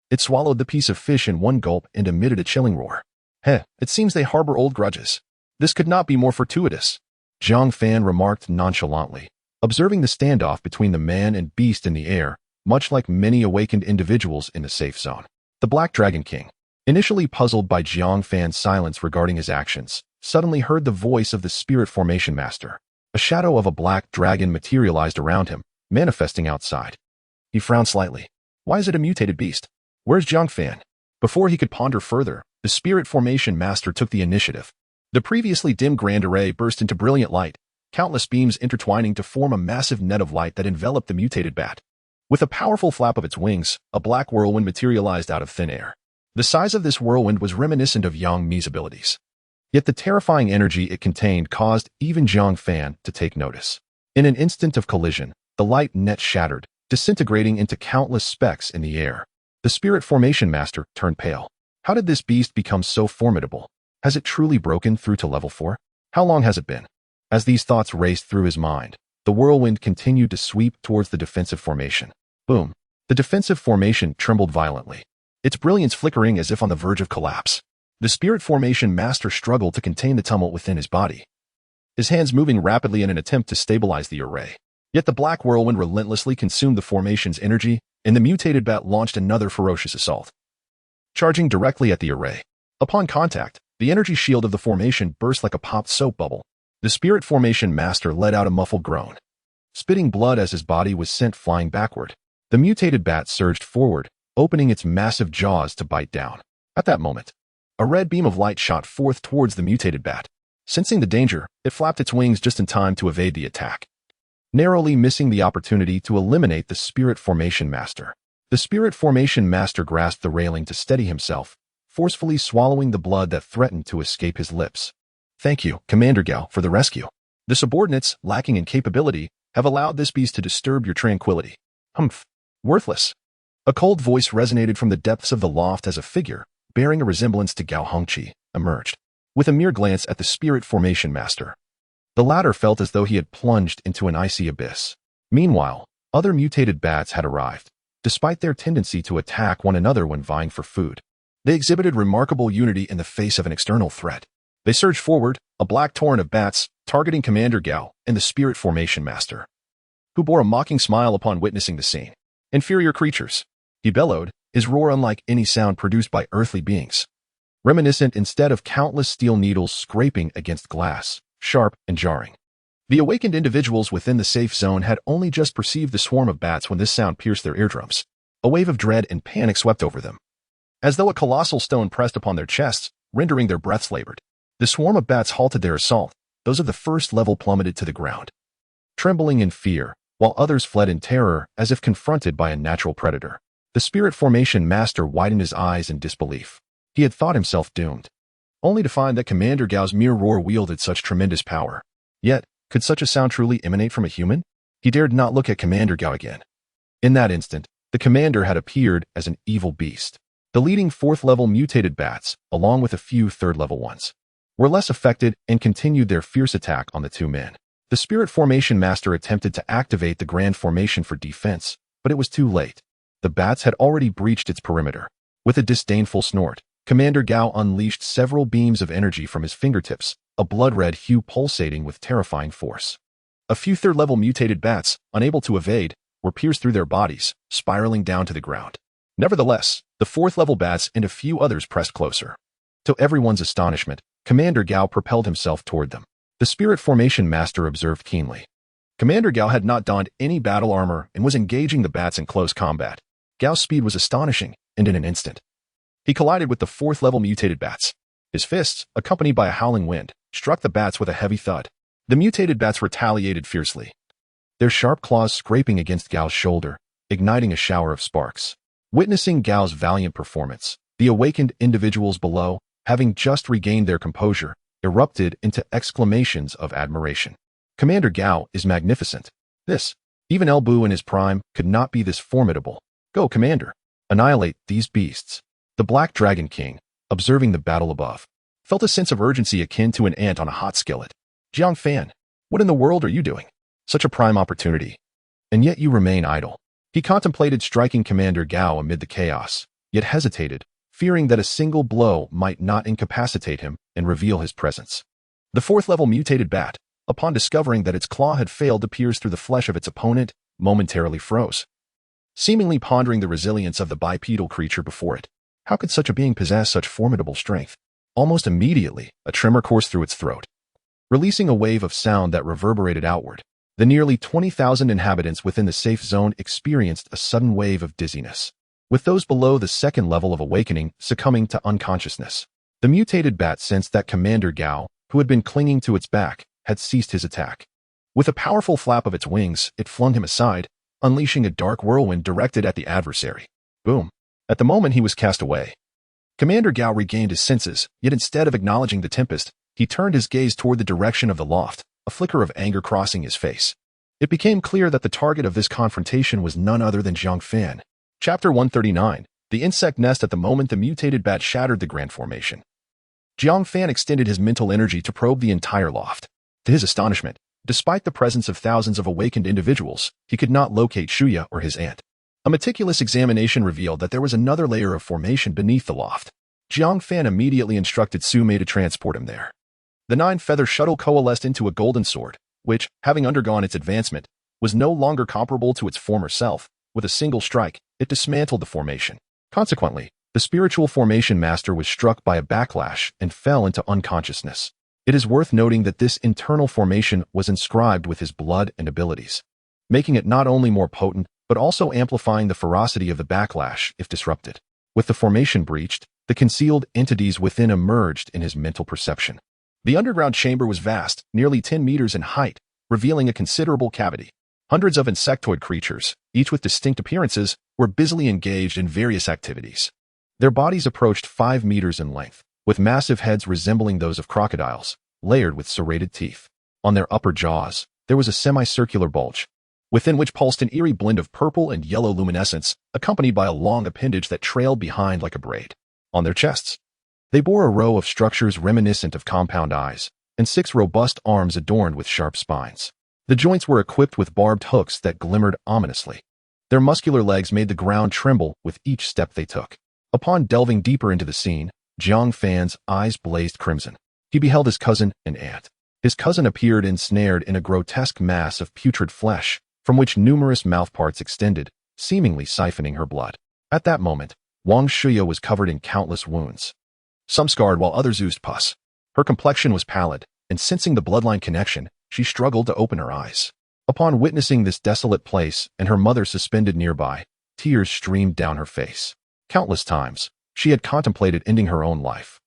It swallowed the piece of fish in one gulp and emitted a chilling roar. It seems they harbor old grudges. This could not be more fortuitous, Jiang Fan remarked nonchalantly, observing the standoff between the man and beast in the air, much like many awakened individuals in the safe zone. The Black Dragon King, initially puzzled by Jiang Fan's silence regarding his actions, suddenly heard the voice of the spirit formation master. A shadow of a black dragon materialized around him, manifesting outside. He frowned slightly. Why is it a mutated beast? Where's Jiang Fan? Before he could ponder further, the spirit formation master took the initiative. The previously dim grand array burst into brilliant light, countless beams intertwining to form a massive net of light that enveloped the mutated bat. With a powerful flap of its wings, a black whirlwind materialized out of thin air. The size of this whirlwind was reminiscent of Yang Mi's abilities. Yet the terrifying energy it contained caused even Jiang Fan to take notice. In an instant of collision, the light net shattered, disintegrating into countless specks in the air. The Spirit Formation Master turned pale. How did this beast become so formidable? Has it truly broken through to level 4? How long has it been? As these thoughts raced through his mind, the whirlwind continued to sweep towards the defensive formation. Boom! The defensive formation trembled violently, its brilliance flickering as if on the verge of collapse. The Spirit Formation Master struggled to contain the tumult within his body, his hands moving rapidly in an attempt to stabilize the array. Yet the black whirlwind relentlessly consumed the formation's energy, and the mutated bat launched another ferocious assault, charging directly at the array. Upon contact, the energy shield of the formation burst like a popped soap bubble. The Spirit Formation Master let out a muffled groan, spitting blood as his body was sent flying backward. The mutated bat surged forward, opening its massive jaws to bite down. At that moment, a red beam of light shot forth towards the mutated bat. Sensing the danger, it flapped its wings just in time to evade the attack, narrowly missing the opportunity to eliminate the Spirit Formation Master. The Spirit Formation Master grasped the railing to steady himself, forcefully swallowing the blood that threatened to escape his lips. Thank you, Commander Gao, for the rescue. The subordinates, lacking in capability, have allowed this beast to disturb your tranquility. Humph. Worthless. A cold voice resonated from the depths of the loft as a figure, bearing a resemblance to Gao Hongqi, emerged. With a mere glance at the Spirit Formation Master, the latter felt as though he had plunged into an icy abyss. Meanwhile, other mutated bats had arrived. Despite their tendency to attack one another when vying for food, they exhibited remarkable unity in the face of an external threat. They surged forward, a black torrent of bats, targeting Commander Gao and the Spirit Formation Master, who bore a mocking smile upon witnessing the scene. Inferior creatures, he bellowed, his roar unlike any sound produced by earthly beings, reminiscent instead of countless steel needles scraping against glass, sharp and jarring. The awakened individuals within the safe zone had only just perceived the swarm of bats when this sound pierced their eardrums. A wave of dread and panic swept over them, as though a colossal stone pressed upon their chests, rendering their breaths labored. The swarm of bats halted their assault. Those of the first level plummeted to the ground, trembling in fear, while others fled in terror as if confronted by a natural predator. The Spirit Formation Master widened his eyes in disbelief. He had thought himself doomed, only to find that Commander Gao's mere roar wielded such tremendous power. Yet, could such a sound truly emanate from a human? He dared not look at Commander Gao again. In that instant, the commander had appeared as an evil beast. The leading 4th-level mutated bats, along with a few 3rd-level ones, were less affected and continued their fierce attack on the two men. The Spirit Formation Master attempted to activate the Grand Formation for defense, but it was too late. The bats had already breached its perimeter. With a disdainful snort, Commander Gao unleashed several beams of energy from his fingertips, a blood-red hue pulsating with terrifying force. A few 3rd-level mutated bats, unable to evade, were pierced through their bodies, spiraling down to the ground. Nevertheless, the 4th-level bats and a few others pressed closer. To everyone's astonishment, Commander Gao propelled himself toward them. The Spirit Formation Master observed keenly. Commander Gao had not donned any battle armor and was engaging the bats in close combat. Gao's speed was astonishing, and in an instant, he collided with the 4th-level mutated bats. His fists, accompanied by a howling wind, struck the bats with a heavy thud. The mutated bats retaliated fiercely, their sharp claws scraping against Gao's shoulder, igniting a shower of sparks. Witnessing Gao's valiant performance, the awakened individuals below, having just regained their composure, erupted into exclamations of admiration. Commander Gao is magnificent. Even El Bu in his prime could not be this formidable. Go, Commander. Annihilate these beasts. The Black Dragon King, observing the battle above, felt a sense of urgency akin to an ant on a hot skillet. Jiang Fan, what in the world are you doing? Such a prime opportunity. And yet you remain idle. He contemplated striking Commander Gao amid the chaos, yet hesitated, fearing that a single blow might not incapacitate him and reveal his presence. The 4th-level mutated bat, upon discovering that its claw had failed to pierce through the flesh of its opponent, momentarily froze, seemingly pondering the resilience of the bipedal creature before it. How could such a being possess such formidable strength? Almost immediately, a tremor coursed through its throat, releasing a wave of sound that reverberated outward. The nearly 20,000 inhabitants within the safe zone experienced a sudden wave of dizziness, with those below the 2nd level of awakening succumbing to unconsciousness. The mutated bat sensed that Commander Gao, who had been clinging to its back, had ceased his attack. With a powerful flap of its wings, it flung him aside, unleashing a dark whirlwind directed at the adversary. Boom. At the moment he was cast away. Commander Gao regained his senses, yet instead of acknowledging the tempest, he turned his gaze toward the direction of the loft, a flicker of anger crossing his face. It became clear that the target of this confrontation was none other than Jiang Fan. Chapter 139. The insect nest. At the moment the mutated bat shattered the grand formation, Jiang Fan extended his mental energy to probe the entire loft. To his astonishment, despite the presence of thousands of awakened individuals, he could not locate Shuya or his aunt. A meticulous examination revealed that there was another layer of formation beneath the loft. Jiang Fan immediately instructed Sumei to transport him there. The 9-feather shuttle coalesced into a golden sword, which, having undergone its advancement, was no longer comparable to its former self. With a single strike, it dismantled the formation. Consequently, the spiritual formation master was struck by a backlash and fell into unconsciousness. It is worth noting that this internal formation was inscribed with his blood and abilities, making it not only more potent, but also amplifying the ferocity of the backlash if disrupted. With the formation breached, the concealed entities within emerged in his mental perception. The underground chamber was vast, nearly 10 meters in height, revealing a considerable cavity. Hundreds of insectoid creatures, each with distinct appearances, were busily engaged in various activities. Their bodies approached 5 meters in length, with massive heads resembling those of crocodiles, layered with serrated teeth. On their upper jaws, there was a semicircular bulge, within which pulsed an eerie blend of purple and yellow luminescence, accompanied by a long appendage that trailed behind like a braid. On their chests, they bore a row of structures reminiscent of compound eyes, and 6 robust arms adorned with sharp spines. The joints were equipped with barbed hooks that glimmered ominously. Their muscular legs made the ground tremble with each step they took. Upon delving deeper into the scene, Jiang Fan's eyes blazed crimson. He beheld his cousin and aunt. His cousin appeared ensnared in a grotesque mass of putrid flesh, from which numerous mouthparts extended, seemingly siphoning her blood. At that moment, Wang Shuya was covered in countless wounds, some scarred while others oozed pus. Her complexion was pallid, and sensing the bloodline connection, she struggled to open her eyes. Upon witnessing this desolate place and her mother suspended nearby, tears streamed down her face. Countless times, she had contemplated ending her own life.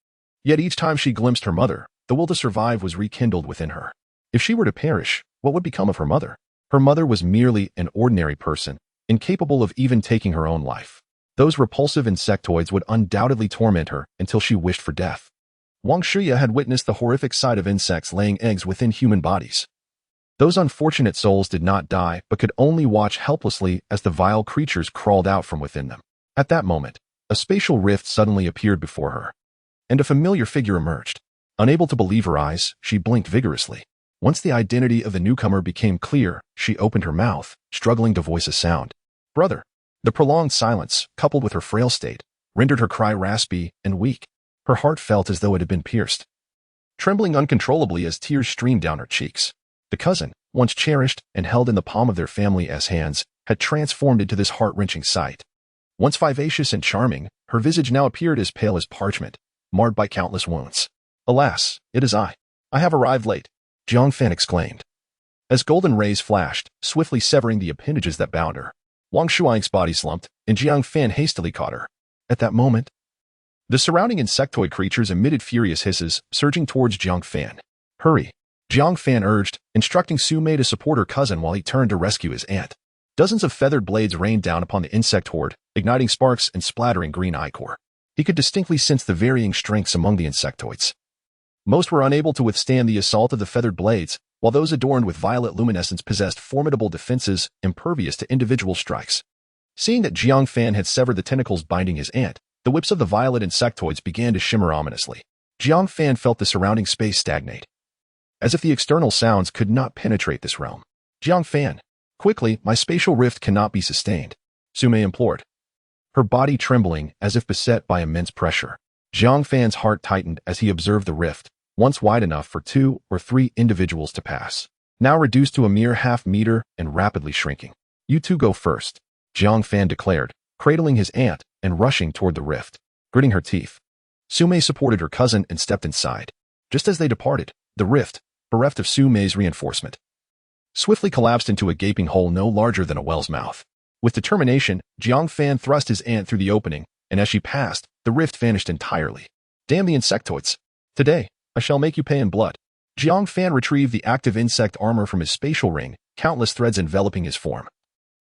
Yet each time she glimpsed her mother, the will to survive was rekindled within her. If she were to perish, what would become of her mother? Her mother was merely an ordinary person, incapable of even taking her own life. Those repulsive insectoids would undoubtedly torment her until she wished for death. Wang Shuya had witnessed the horrific sight of insects laying eggs within human bodies. Those unfortunate souls did not die but could only watch helplessly as the vile creatures crawled out from within them. At that moment, a spatial rift suddenly appeared before her, and a familiar figure emerged. Unable to believe her eyes, she blinked vigorously. Once the identity of the newcomer became clear, she opened her mouth, struggling to voice a sound. "Brother." The prolonged silence, coupled with her frail state, rendered her cry raspy and weak. Her heart felt as though it had been pierced, trembling uncontrollably as tears streamed down her cheeks. The cousin, once cherished and held in the palm of their family's hands, had transformed into this heart-wrenching sight. Once vivacious and charming, her visage now appeared as pale as parchment, marred by countless wounds. "Alas, it is I. I have arrived late," Jiang Fan exclaimed, as golden rays flashed, swiftly severing the appendages that bound her. Wang Shuang's body slumped, and Jiang Fan hastily caught her. At that moment, the surrounding insectoid creatures emitted furious hisses, surging towards Jiang Fan. "Hurry," Jiang Fan urged, instructing Sumei to support her cousin while he turned to rescue his aunt. Dozens of feathered blades rained down upon the insect horde, igniting sparks and splattering green ichor. He could distinctly sense the varying strengths among the insectoids. Most were unable to withstand the assault of the feathered blades, while those adorned with violet luminescence possessed formidable defenses impervious to individual strikes. Seeing that Jiang Fan had severed the tentacles binding his aunt, the whips of the violet insectoids began to shimmer ominously. Jiang Fan felt the surrounding space stagnate, as if the external sounds could not penetrate this realm. "Jiang Fan, quickly, my spatial rift cannot be sustained," Sumei implored, her body trembling as if beset by immense pressure. Jiang Fan's heart tightened as he observed the rift, once wide enough for 2 or 3 individuals to pass, now reduced to a mere half-meter and rapidly shrinking. "You two go first," Jiang Fan declared, cradling his aunt and rushing toward the rift. Gritting her teeth, Sumei supported her cousin and stepped inside. Just as they departed, the rift, bereft of Sumei's reinforcement, swiftly collapsed into a gaping hole no larger than a well's mouth. With determination, Jiang Fan thrust his aunt through the opening, and as she passed, the rift vanished entirely. "Damn the insectoids. Today, I shall make you pay in blood," Jiang Fan retrieved the active insect armor from his spatial ring, countless threads enveloping his form,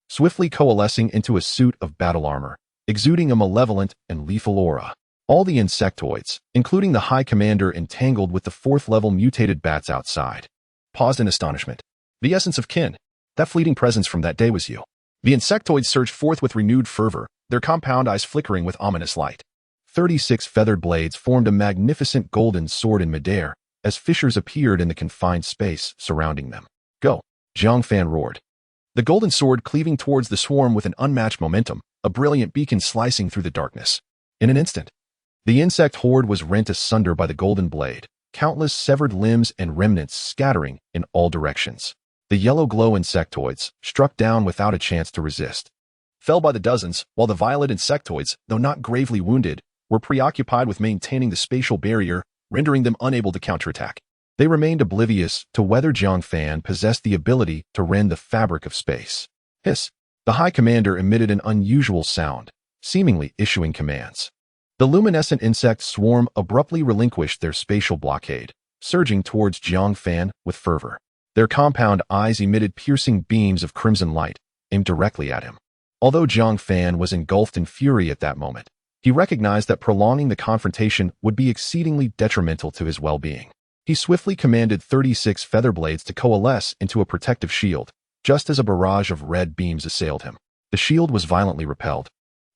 swiftly coalescing into a suit of battle armor, exuding a malevolent and lethal aura. All the insectoids, including the High Commander entangled with the 4th-level mutated bats outside, paused in astonishment. The essence of kin, that fleeting presence from that day was you. The insectoids surged forth with renewed fervor, their compound eyes flickering with ominous light. 36 feathered blades formed a magnificent golden sword in midair, as fissures appeared in the confined space surrounding them. Go! Jiang Fan roared. The golden sword cleaving towards the swarm with an unmatched momentum, a brilliant beacon slicing through the darkness. In an instant, the insect horde was rent asunder by the golden blade, countless severed limbs and remnants scattering in all directions. The yellow glow insectoids, struck down without a chance to resist, fell by the dozens, while the violet insectoids, though not gravely wounded, were preoccupied with maintaining the spatial barrier, rendering them unable to counterattack. They remained oblivious to whether Jiang Fan possessed the ability to rend the fabric of space. Hiss! The High Commander emitted an unusual sound, seemingly issuing commands. The luminescent insect swarm abruptly relinquished their spatial blockade, surging towards Jiang Fan with fervor. Their compound eyes emitted piercing beams of crimson light, aimed directly at him. Although Jiang Fan was engulfed in fury at that moment, he recognized that prolonging the confrontation would be exceedingly detrimental to his well-being. He swiftly commanded 36 feather blades to coalesce into a protective shield, just as a barrage of red beams assailed him. The shield was violently repelled,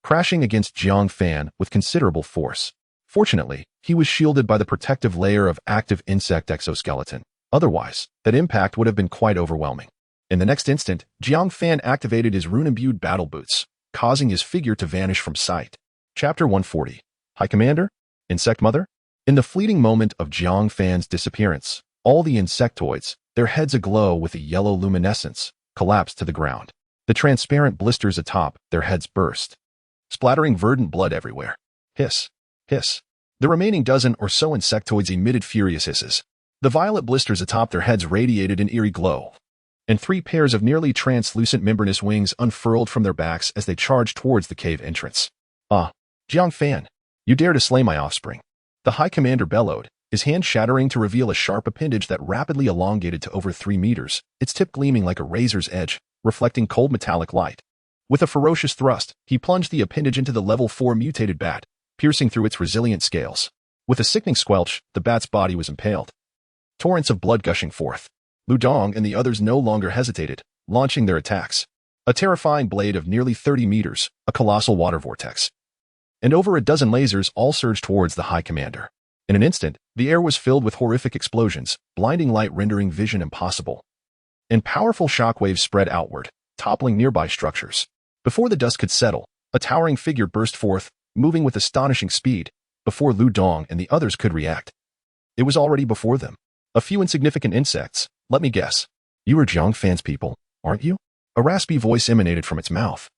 crashing against Jiang Fan with considerable force. Fortunately, he was shielded by the protective layer of active insect exoskeleton. Otherwise, that impact would have been quite overwhelming. In the next instant, Jiang Fan activated his rune-imbued battle boots, causing his figure to vanish from sight. Chapter 140. High Commander? Insect Mother? In the fleeting moment of Jiang Fan's disappearance, all the insectoids, their heads aglow with a yellow luminescence, collapsed to the ground. The transparent blisters atop their heads burst, splattering verdant blood everywhere. Hiss! Hiss! The remaining dozen or so insectoids emitted furious hisses. The violet blisters atop their heads radiated an eerie glow, and 3 pairs of nearly translucent membranous wings unfurled from their backs as they charged towards the cave entrance. Ah, Jiang Fan, you dare to slay my offspring. The High Commander bellowed, his hand shattering to reveal a sharp appendage that rapidly elongated to over 3 meters, its tip gleaming like a razor's edge, reflecting cold metallic light. With a ferocious thrust, he plunged the appendage into the level 4 mutated bat, piercing through its resilient scales. With a sickening squelch, the bat's body was impaled, torrents of blood gushing forth. Lu Dong and the others no longer hesitated, launching their attacks. A terrifying blade of nearly 30 meters, a colossal water vortex, and over a dozen lasers all surged towards the High Commander. In an instant, the air was filled with horrific explosions, blinding light rendering vision impossible. And powerful shockwaves spread outward, toppling nearby structures. Before the dust could settle, a towering figure burst forth, moving with astonishing speed, before Lu Dong and the others could react. It was already before them. A few insignificant insects, let me guess. You are Jiang Fan's people, aren't you? A raspy voice emanated from its mouth,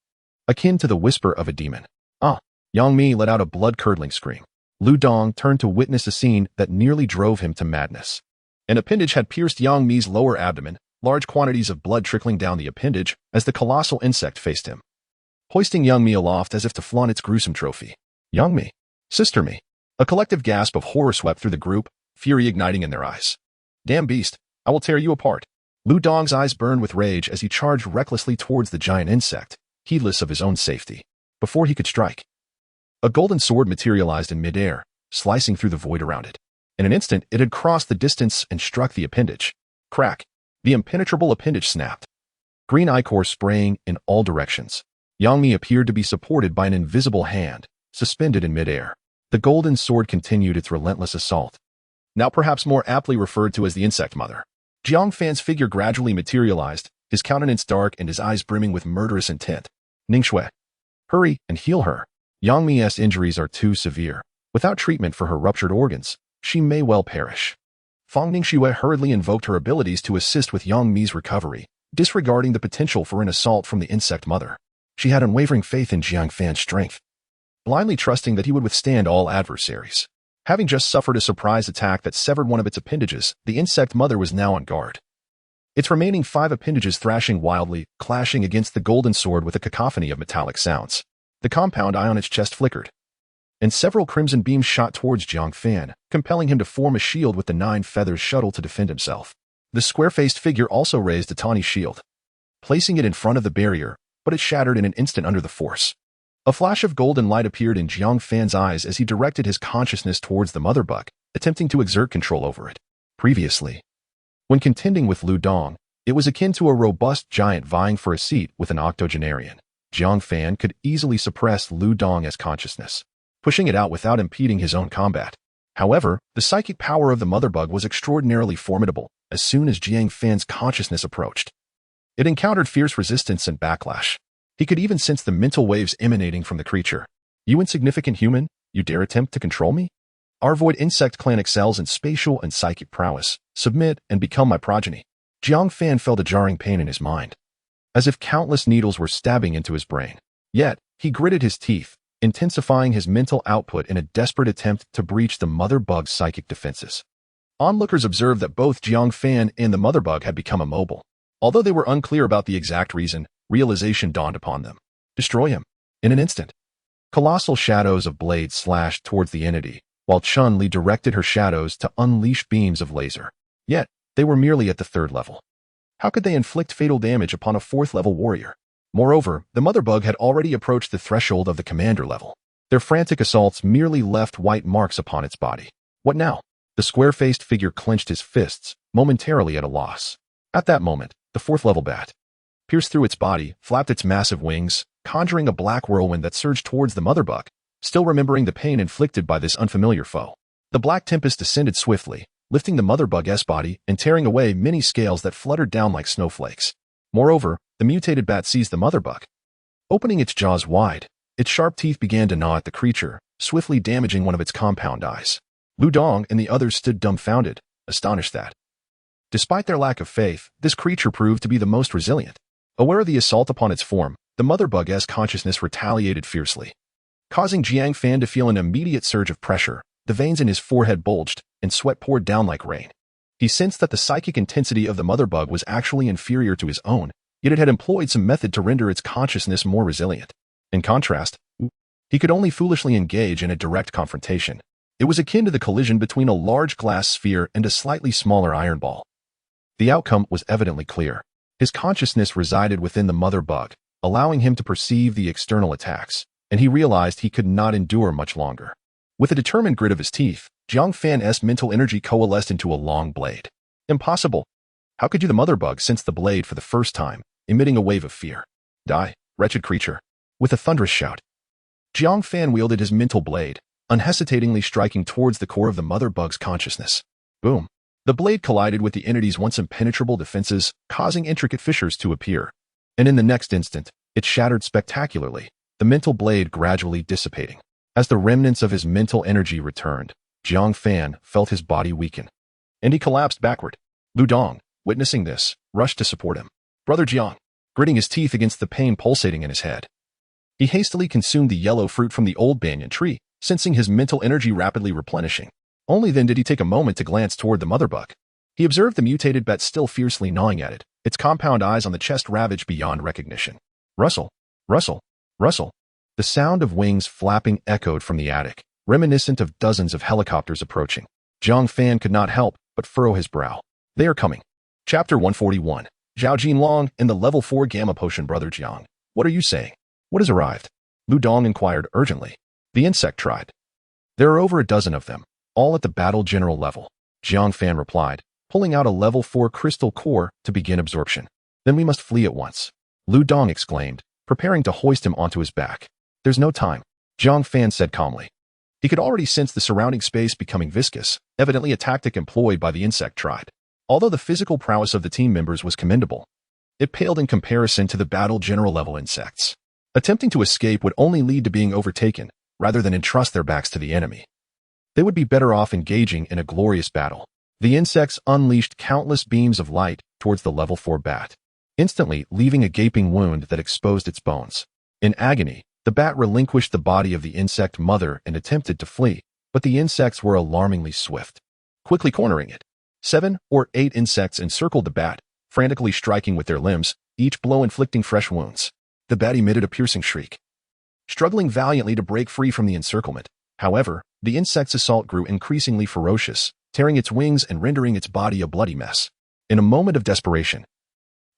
akin to the whisper of a demon. Ah! Yang Mi let out a blood-curdling scream. Lu Dong turned to witness a scene that nearly drove him to madness. An appendage had pierced Yang Mi's lower abdomen, large quantities of blood trickling down the appendage as the colossal insect faced him, hoisting Yang Mi aloft as if to flaunt its gruesome trophy. Yang Mi! Sister Mi! A collective gasp of horror swept through the group, fury igniting in their eyes. Damn beast, I will tear you apart. Lu Dong's eyes burned with rage as he charged recklessly towards the giant insect, heedless of his own safety. Before he could strike, a golden sword materialized in midair, slicing through the void around it. In an instant, it had crossed the distance and struck the appendage. Crack! The impenetrable appendage snapped, green ichor spraying in all directions. Yang Mi appeared to be supported by an invisible hand, suspended in midair. The golden sword continued its relentless assault, now perhaps more aptly referred to as the Insect Mother. Jiang Fan's figure gradually materialized, his countenance dark and his eyes brimming with murderous intent. Ningxue, hurry and heal her. Yang Mi's injuries are too severe. Without treatment for her ruptured organs, she may well perish. Fang Ningxue hurriedly invoked her abilities to assist with Yang Mi's recovery, disregarding the potential for an assault from the Insect Mother. She had unwavering faith in Jiang Fan's strength, blindly trusting that he would withstand all adversaries. Having just suffered a surprise attack that severed one of its appendages, the Insect Mother was now on guard, its remaining 5 appendages thrashing wildly, clashing against the golden sword with a cacophony of metallic sounds. The compound eye on its chest flickered, and several crimson beams shot towards Jiang Fan, compelling him to form a shield with the 9 feathers shuttle to defend himself. The square-faced figure also raised a tawny shield, placing it in front of the barrier, but it shattered in an instant under the force. A flash of golden light appeared in Jiang Fan's eyes as he directed his consciousness towards the mother bug, attempting to exert control over it. Previously, when contending with Lu Dong, it was akin to a robust giant vying for a seat with an octogenarian. Jiang Fan could easily suppress Lu Dong as consciousness, pushing it out without impeding his own combat. However, the psychic power of the mother bug was extraordinarily formidable as soon as Jiang Fan's consciousness approached. It encountered fierce resistance and backlash. He could even sense the mental waves emanating from the creature. "You insignificant human, you dare attempt to control me? Our void insect clan excels in spatial and psychic prowess. Submit and become my progeny." Jiang Fan felt a jarring pain in his mind, as if countless needles were stabbing into his brain. Yet, he gritted his teeth, intensifying his mental output in a desperate attempt to breach the mother bug's psychic defenses. Onlookers observed that both Jiang Fan and the mother bug had become immobile. Although they were unclear about the exact reason, realization dawned upon them. Destroy him. In an instant. Colossal shadows of blades slashed towards the entity, while Chun-Li directed her shadows to unleash beams of laser. Yet, they were merely at the 3rd level. How could they inflict fatal damage upon a 4th-level warrior? Moreover, the mother bug had already approached the threshold of the commander level. Their frantic assaults merely left white marks upon its body. What now? The square-faced figure clenched his fists, momentarily at a loss. At that moment, the 4th-level bat pierced through its body, flapped its massive wings, conjuring a black whirlwind that surged towards the mother bug, still remembering the pain inflicted by this unfamiliar foe. The black tempest descended swiftly, lifting the mother bug's body and tearing away many scales that fluttered down like snowflakes. Moreover, the mutated bat seized the mother bug. Opening its jaws wide, its sharp teeth began to gnaw at the creature, swiftly damaging one of its compound eyes. Lu Dong and the others stood dumbfounded, astonished that, despite their lack of faith, this creature proved to be the most resilient. Aware of the assault upon its form, the mother bug's consciousness retaliated fiercely, causing Jiang Fan to feel an immediate surge of pressure. The veins in his forehead bulged, and sweat poured down like rain. He sensed that the psychic intensity of the mother bug was actually inferior to his own, yet it had employed some method to render its consciousness more resilient. In contrast, he could only foolishly engage in a direct confrontation. It was akin to the collision between a large glass sphere and a slightly smaller iron ball. The outcome was evidently clear. His consciousness resided within the mother bug, allowing him to perceive the external attacks, and he realized he could not endure much longer. With a determined grit of his teeth, Jiang Fan's mental energy coalesced into a long blade. Impossible. How could you, the mother bug, sense the blade for the first time, emitting a wave of fear? Die, wretched creature. With a thunderous shout, Jiang Fan wielded his mental blade, unhesitatingly striking towards the core of the mother bug's consciousness. Boom. The blade collided with the entity's once impenetrable defenses, causing intricate fissures to appear. And in the next instant, it shattered spectacularly, the mental blade gradually dissipating. As the remnants of his mental energy returned, Jiang Fan felt his body weaken, and he collapsed backward. Lu Dong, witnessing this, rushed to support him. Brother Jiang, gritting his teeth against the pain pulsating in his head. He hastily consumed the yellow fruit from the old banyan tree, sensing his mental energy rapidly replenishing. Only then did he take a moment to glance toward the mother bug. He observed the mutated bat still fiercely gnawing at it, its compound eyes on the chest ravaged beyond recognition. Rustle, rustle, rustle. The sound of wings flapping echoed from the attic, reminiscent of dozens of helicopters approaching. Jiang Fan could not help but furrow his brow. They are coming. Chapter 141. Zhao Jinlong and the level 4 gamma potion. Brother Jiang, what are you saying? What has arrived? Lu Dong inquired urgently. The insect tribe. There are over a dozen of them, all at the battle general level. Jiang Fan replied, pulling out a level 4 crystal core to begin absorption. Then we must flee at once. Lu Dong exclaimed, preparing to hoist him onto his back. There's no time, Jiang Fan said calmly. He could already sense the surrounding space becoming viscous, evidently a tactic employed by the insect tribe. Although the physical prowess of the team members was commendable, it paled in comparison to the battle general level insects. Attempting to escape would only lead to being overtaken, rather than entrust their backs to the enemy. They would be better off engaging in a glorious battle. The insects unleashed countless beams of light towards the level 4 bat, instantly leaving a gaping wound that exposed its bones. In agony, the bat relinquished the body of the insect mother and attempted to flee, but the insects were alarmingly swift, quickly cornering it. 7 or 8 insects encircled the bat, frantically striking with their limbs, each blow inflicting fresh wounds. The bat emitted a piercing shriek. Struggling valiantly to break free from the encirclement, However, the insect's assault grew increasingly ferocious, tearing its wings and rendering its body a bloody mess. In a moment of desperation,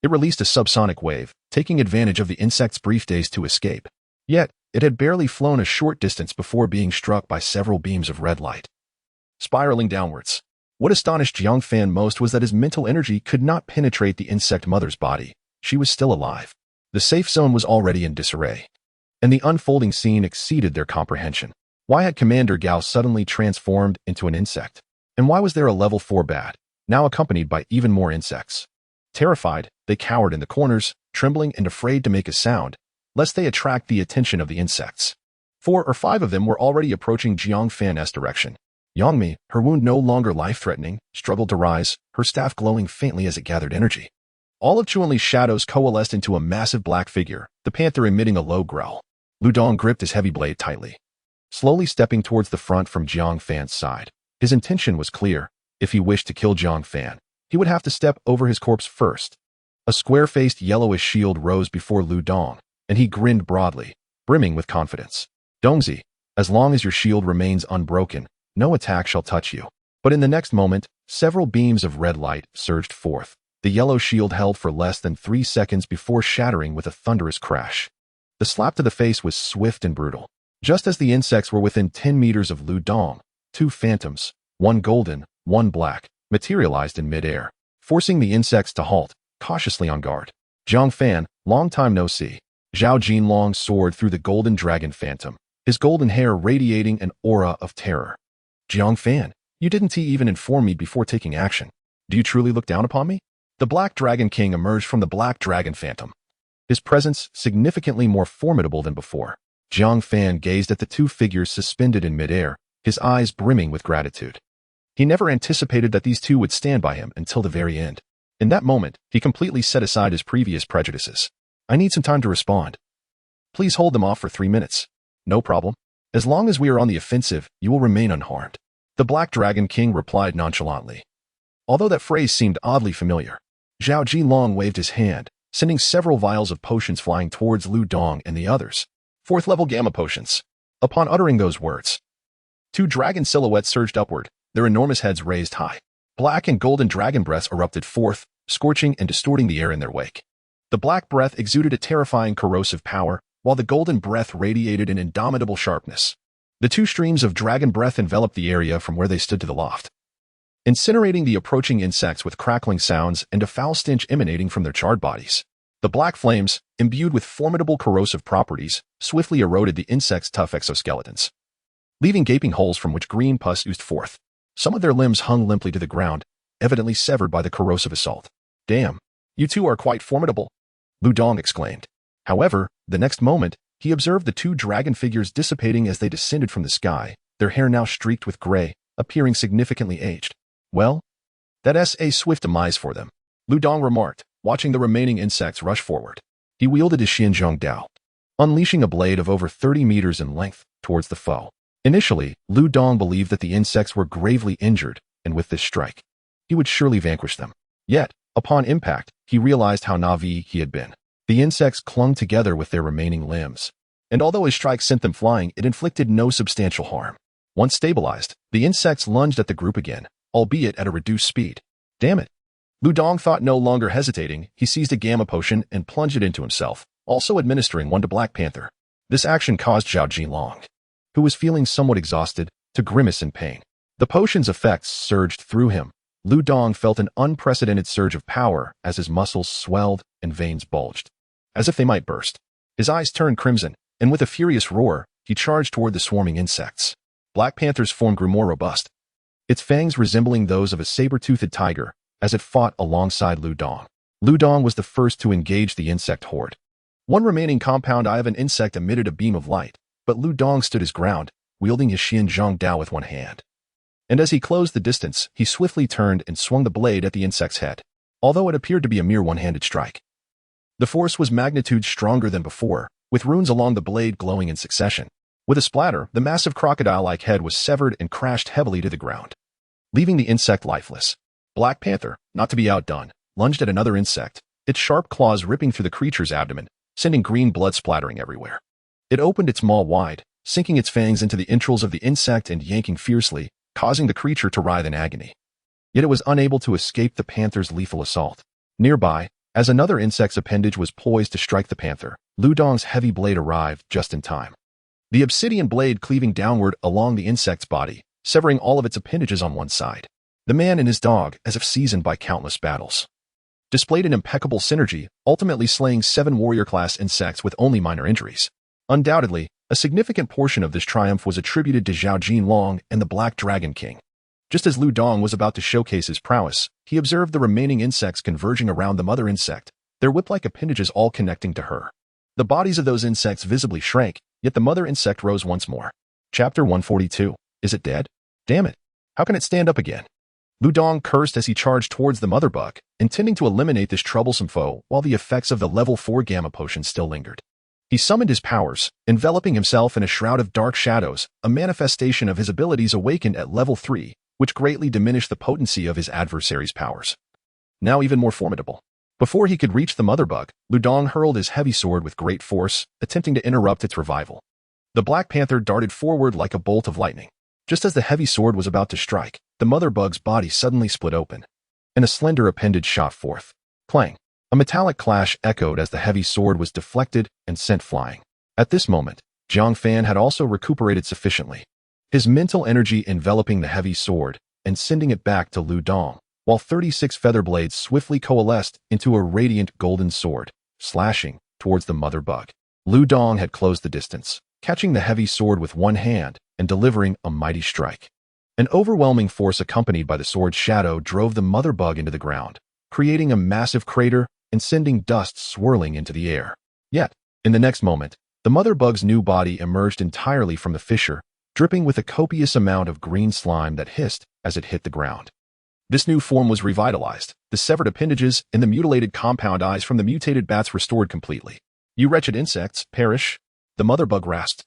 it released a subsonic wave, taking advantage of the insect's brief daze to escape. Yet, it had barely flown a short distance before being struck by several beams of red light, spiraling downwards. What astonished Jiang Fan most was that his mental energy could not penetrate the insect mother's body. She was still alive. The safe zone was already in disarray, and the unfolding scene exceeded their comprehension. Why had Commander Gao suddenly transformed into an insect? And why was there a level 4 bat, now accompanied by even more insects? Terrified, they cowered in the corners, trembling and afraid to make a sound, lest they attract the attention of the insects. 4 or 5 of them were already approaching Jiang Fan's direction. Yangmi, her wound no longer life-threatening, struggled to rise, her staff glowing faintly as it gathered energy. All of Chuanli's shadows coalesced into a massive black figure, the panther emitting a low growl. Lu Dong gripped his heavy blade tightly, slowly stepping towards the front from Jiang Fan's side. His intention was clear. If he wished to kill Jiang Fan, he would have to step over his corpse first. A square-faced yellowish shield rose before Lu Dong, and he grinned broadly, brimming with confidence. Dongzi, as long as your shield remains unbroken, no attack shall touch you. But in the next moment, several beams of red light surged forth. The yellow shield held for less than 3 seconds before shattering with a thunderous crash. The slap to the face was swift and brutal. Just as the insects were within 10 meters of Lu Dong, 2 phantoms, one golden, one black, materialized in midair, forcing the insects to halt, cautiously on guard. Jiang Fan, long time no see. Zhao Jinlong soared through the golden dragon phantom, his golden hair radiating an aura of terror. Jiang Fan, you didn't even inform me before taking action. Do you truly look down upon me? The Black Dragon King emerged from the Black Dragon Phantom, his presence significantly more formidable than before. Jiang Fan gazed at the 2 figures suspended in midair, his eyes brimming with gratitude. He never anticipated that these 2 would stand by him until the very end. In that moment, he completely set aside his previous prejudices. I need some time to respond. Please hold them off for 3 minutes. No problem. As long as we are on the offensive, you will remain unharmed. The Black Dragon King replied nonchalantly. Although that phrase seemed oddly familiar, Zhao Jinlong waved his hand, sending several vials of potions flying towards Lu Dong and the others. 4th-level gamma potions. Upon uttering those words, 2 dragon silhouettes surged upward, their enormous heads raised high. Black and golden dragon breaths erupted forth, scorching and distorting the air in their wake. The black breath exuded a terrifying corrosive power, while the golden breath radiated an indomitable sharpness. The 2 streams of dragon breath enveloped the area from where they stood to the loft, incinerating the approaching insects with crackling sounds and a foul stench emanating from their charred bodies. The black flames, imbued with formidable corrosive properties, swiftly eroded the insects' tough exoskeletons, leaving gaping holes from which green pus oozed forth. Some of their limbs hung limply to the ground, evidently severed by the corrosive assault. Damn, you 2 are quite formidable, Lu Dong exclaimed. However, the next moment, he observed the 2 dragon figures dissipating as they descended from the sky, their hair now streaked with gray, appearing significantly aged. Well, that's a swift demise for them, Lu Dong remarked, watching the remaining insects rush forward. He wielded his Xianzhong Dao, unleashing a blade of over 30 meters in length towards the foe. Initially, Lu Dong believed that the insects were gravely injured, and with this strike, he would surely vanquish them. Yet, upon impact, he realized how naive he had been. The insects clung together with their remaining limbs, and although his strike sent them flying, it inflicted no substantial harm. Once stabilized, the insects lunged at the group again, albeit at a reduced speed. Damn it. Lu Dong thought, no longer hesitating, he seized a gamma potion and plunged it into himself, also administering one to Black Panther. This action caused Zhao Jinlong, who was feeling somewhat exhausted, to grimace in pain. The potion's effects surged through him. Lu Dong felt an unprecedented surge of power as his muscles swelled and veins bulged, as if they might burst. His eyes turned crimson, and with a furious roar, he charged toward the swarming insects. Black Panther's form grew more robust, its fangs resembling those of a saber-toothed tiger, as it fought alongside Lu Dong. Lu Dong was the first to engage the insect horde. One remaining compound eye of an insect emitted a beam of light, but Lu Dong stood his ground, wielding his Xianzhong Dao with one hand. And as he closed the distance, he swiftly turned and swung the blade at the insect's head, although it appeared to be a mere one-handed strike. The force was magnitude stronger than before, with runes along the blade glowing in succession. With a splatter, the massive crocodile-like head was severed and crashed heavily to the ground, leaving the insect lifeless. Black Panther, not to be outdone, lunged at another insect, its sharp claws ripping through the creature's abdomen, sending green blood splattering everywhere. It opened its maw wide, sinking its fangs into the entrails of the insect and yanking fiercely, causing the creature to writhe in agony. Yet it was unable to escape the panther's lethal assault. Nearby, as another insect's appendage was poised to strike the panther, Lu Dong's heavy blade arrived just in time. The obsidian blade cleaving downward along the insect's body, severing all of its appendages on one side. The man and his dog, as if seasoned by countless battles, displayed an impeccable synergy, ultimately slaying 7 warrior-class insects with only minor injuries. Undoubtedly, a significant portion of this triumph was attributed to Zhao Jinlong and the Black Dragon King. Just as Lu Dong was about to showcase his prowess, he observed the remaining insects converging around the mother insect, their whip-like appendages all connecting to her. The bodies of those insects visibly shrank, yet the mother insect rose once more. Chapter 142. Is it dead? Damn it. How can it stand up again? Lu Dong cursed as he charged towards the mother bug, intending to eliminate this troublesome foe while the effects of the level 4 gamma potion still lingered. He summoned his powers, enveloping himself in a shroud of dark shadows, a manifestation of his abilities awakened at level 3, which greatly diminished the potency of his adversary's powers. Now even more formidable. Before he could reach the mother bug, Lu Dong hurled his heavy sword with great force, attempting to interrupt its revival. The Black Panther darted forward like a bolt of lightning. Just as the heavy sword was about to strike, the mother bug's body suddenly split open, and a slender appendage shot forth. Clang! A metallic clash echoed as the heavy sword was deflected and sent flying. At this moment, Jiang Fan had also recuperated sufficiently, his mental energy enveloping the heavy sword and sending it back to Lu Dong, while 36 feather blades swiftly coalesced into a radiant golden sword, slashing towards the mother bug. Lu Dong had closed the distance, catching the heavy sword with one hand and delivering a mighty strike. An overwhelming force accompanied by the sword's shadow drove the mother bug into the ground, creating a massive crater and sending dust swirling into the air. Yet, in the next moment, the mother bug's new body emerged entirely from the fissure, dripping with a copious amount of green slime that hissed as it hit the ground. This new form was revitalized, the severed appendages and the mutilated compound eyes from the mutated bats restored completely. You wretched insects, perish! The mother bug rasped,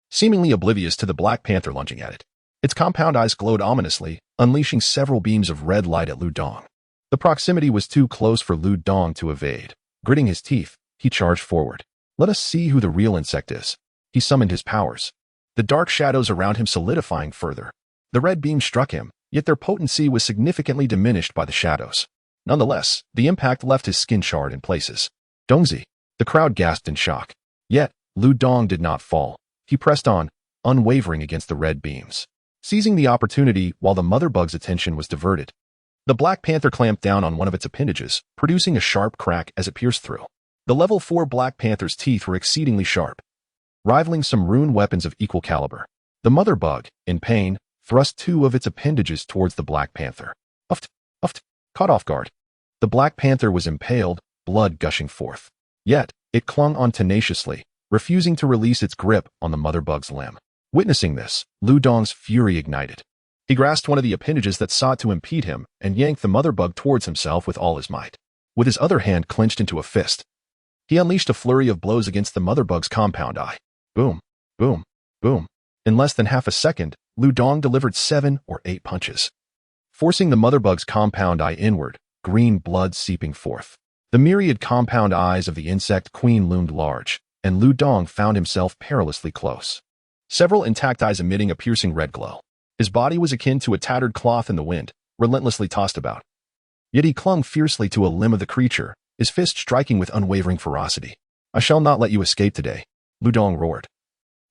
seemingly oblivious to the Black Panther lunging at it. Its compound eyes glowed ominously, unleashing several beams of red light at Lu Dong. The proximity was too close for Lu Dong to evade. Gritting his teeth, he charged forward. Let us see who the real insect is. He summoned his powers, the dark shadows around him solidifying further. The red beams struck him, yet their potency was significantly diminished by the shadows. Nonetheless, the impact left his skin charred in places. Dongzi! The crowd gasped in shock. Yet, Lu Dong did not fall. He pressed on, unwavering against the red beams, seizing the opportunity while the mother bug's attention was diverted. The Black Panther clamped down on one of its appendages, producing a sharp crack as it pierced through. The level 4 Black Panther's teeth were exceedingly sharp, rivaling some rune weapons of equal caliber. The mother bug, in pain, thrust 2 of its appendages towards the Black Panther. Uft! Caught off guard. The Black Panther was impaled, blood gushing forth. Yet, it clung on tenaciously, refusing to release its grip on the mother bug's limb. Witnessing this, Lu Dong's fury ignited. He grasped one of the appendages that sought to impede him and yanked the mother bug towards himself with all his might. With his other hand clenched into a fist, he unleashed a flurry of blows against the mother bug's compound eye. Boom, boom, boom. In less than half a second, Lu Dong delivered 7 or 8 punches, forcing the mother bug's compound eye inward, green blood seeping forth. The myriad compound eyes of the insect queen loomed large, and Lu Dong found himself perilously close. Several intact eyes emitting a piercing red glow. His body was akin to a tattered cloth in the wind, relentlessly tossed about. Yet he clung fiercely to a limb of the creature, his fist striking with unwavering ferocity. I shall not let you escape today, Lu Dong roared.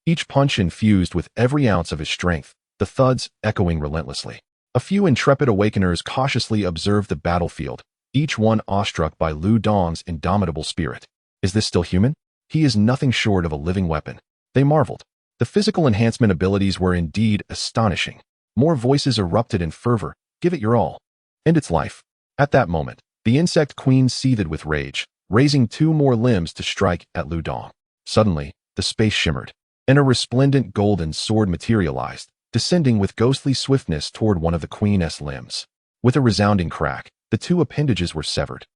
Each punch infused with every ounce of his strength, the thuds echoing relentlessly. A few intrepid awakeners cautiously observed the battlefield, each one awestruck by Lu Dong's indomitable spirit. Is this still human? He is nothing short of a living weapon. They marveled. The physical enhancement abilities were indeed astonishing. More voices erupted in fervor. Give it your all. End its life. At that moment, the insect queen seethed with rage, raising 2 more limbs to strike at Lu Dong. Suddenly, the space shimmered, and a resplendent golden sword materialized, descending with ghostly swiftness toward one of the queen's limbs. With a resounding crack, the 2 appendages were severed.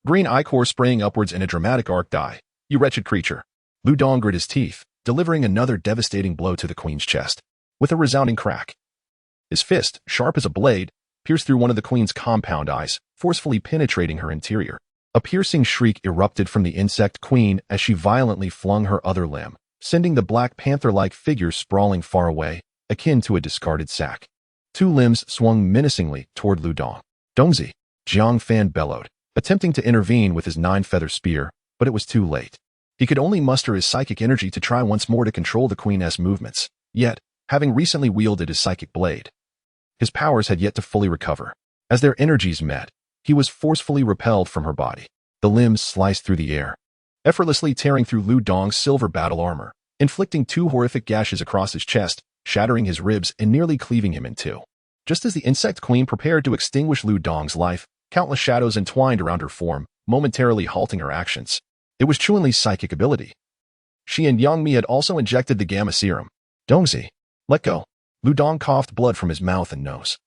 Green ichor spraying upwards in a dramatic arc die. You wretched creature. Lu Dong grit his teeth, delivering another devastating blow to the queen's chest. With a resounding crack, his fist, sharp as a blade, pierced through one of the queen's compound eyes, forcefully penetrating her interior. A piercing shriek erupted from the insect queen as she violently flung her other limb, sending the Black Panther-like figure sprawling far away, akin to a discarded sack. Two limbs swung menacingly toward Lu Dong. "Dongzi!" Jiang Fan bellowed, attempting to intervene with his nine-feather spear, but it was too late. He could only muster his psychic energy to try once more to control the Queen's movements, yet, having recently wielded his psychic blade, his powers had yet to fully recover. As their energies met, he was forcefully repelled from her body. The limbs sliced through the air, effortlessly tearing through Lu Dong's silver battle armor, inflicting two horrific gashes across his chest, shattering his ribs and nearly cleaving him in two. Just as the insect queen prepared to extinguish Lu Dong's life, countless shadows entwined around her form, momentarily halting her actions. It was Chuanli's psychic ability. She and Yang Mi had also injected the gamma serum. "Dongzi, let go." Lu Dong coughed blood from his mouth and nose.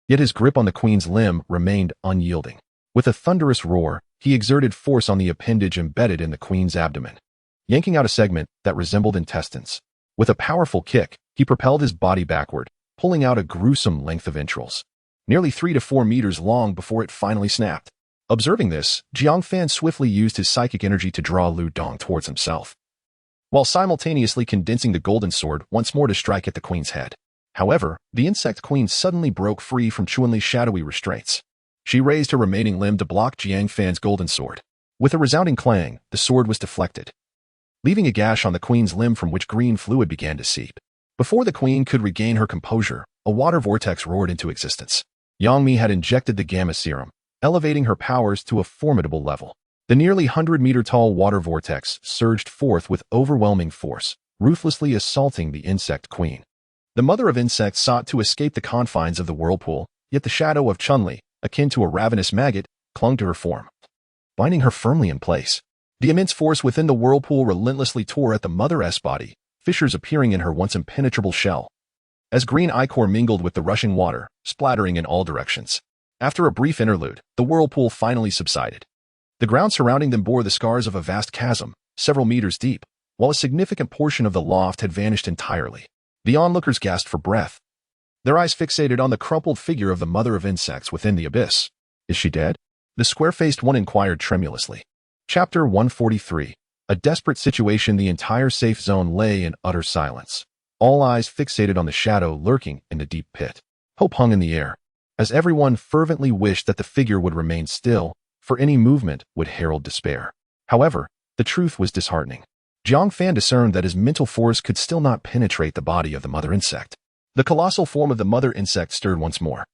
Yet his grip on the queen's limb remained unyielding. With a thunderous roar, he exerted force on the appendage embedded in the queen's abdomen, yanking out a segment that resembled intestines. With a powerful kick, he propelled his body backward, pulling out a gruesome length of entrails, nearly 3 to 4 meters long before it finally snapped. Observing this, Jiang Fan swiftly used his psychic energy to draw Lu Dong towards himself, while simultaneously condensing the golden sword once more to strike at the queen's head. However, the insect queen suddenly broke free from Chuanli's shadowy restraints. She raised her remaining limb to block Jiang Fan's golden sword. With a resounding clang, the sword was deflected, leaving a gash on the queen's limb from which green fluid began to seep. Before the queen could regain her composure, a water vortex roared into existence. Yang Mi had injected the gamma serum, elevating her powers to a formidable level. The nearly 100-meter-tall water vortex surged forth with overwhelming force, ruthlessly assaulting the insect queen. The mother of insects sought to escape the confines of the whirlpool, yet the shadow of Chunli, akin to a ravenous maggot, clung to her form, binding her firmly in place. The immense force within the whirlpool relentlessly tore at the mother's body, fissures appearing in her once impenetrable shell, as green ichor mingled with the rushing water, splattering in all directions. After a brief interlude, the whirlpool finally subsided. The ground surrounding them bore the scars of a vast chasm, several meters deep, while a significant portion of the loft had vanished entirely. The onlookers gasped for breath, their eyes fixated on the crumpled figure of the mother of insects within the abyss. "Is she dead?" the square-faced one inquired tremulously. Chapter 143. A desperate situation. The entire safe zone lay in utter silence, all eyes fixated on the shadow lurking in the deep pit. Hope hung in the air, as everyone fervently wished that the figure would remain still, for any movement would herald despair. However, the truth was disheartening. Jiang Fan discerned that his mental force could still not penetrate the body of the mother insect. The colossal form of the mother insect stirred once more,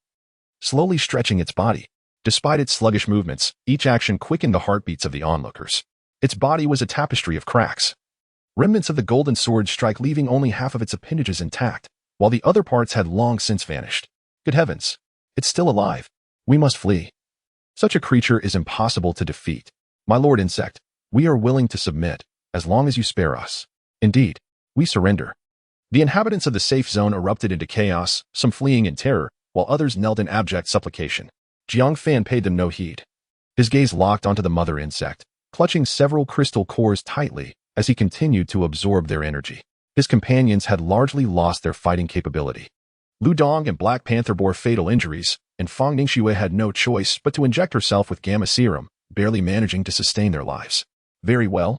slowly stretching its body. Despite its sluggish movements, each action quickened the heartbeats of the onlookers. Its body was a tapestry of cracks. Remnants of the golden sword strike leaving only half of its appendages intact, while the other parts had long since vanished. Good heavens! It's still alive. We must flee. Such a creature is impossible to defeat. My lord insect, we are willing to submit, as long as you spare us. Indeed, we surrender. The inhabitants of the safe zone erupted into chaos, some fleeing in terror, while others knelt in abject supplication. Jiang Fan paid them no heed. His gaze locked onto the mother insect, clutching several crystal cores tightly as he continued to absorb their energy. His companions had largely lost their fighting capability. Lu Dong and Black Panther bore fatal injuries, and Fang Ningxue had no choice but to inject herself with gamma serum, barely managing to sustain their lives. Very well.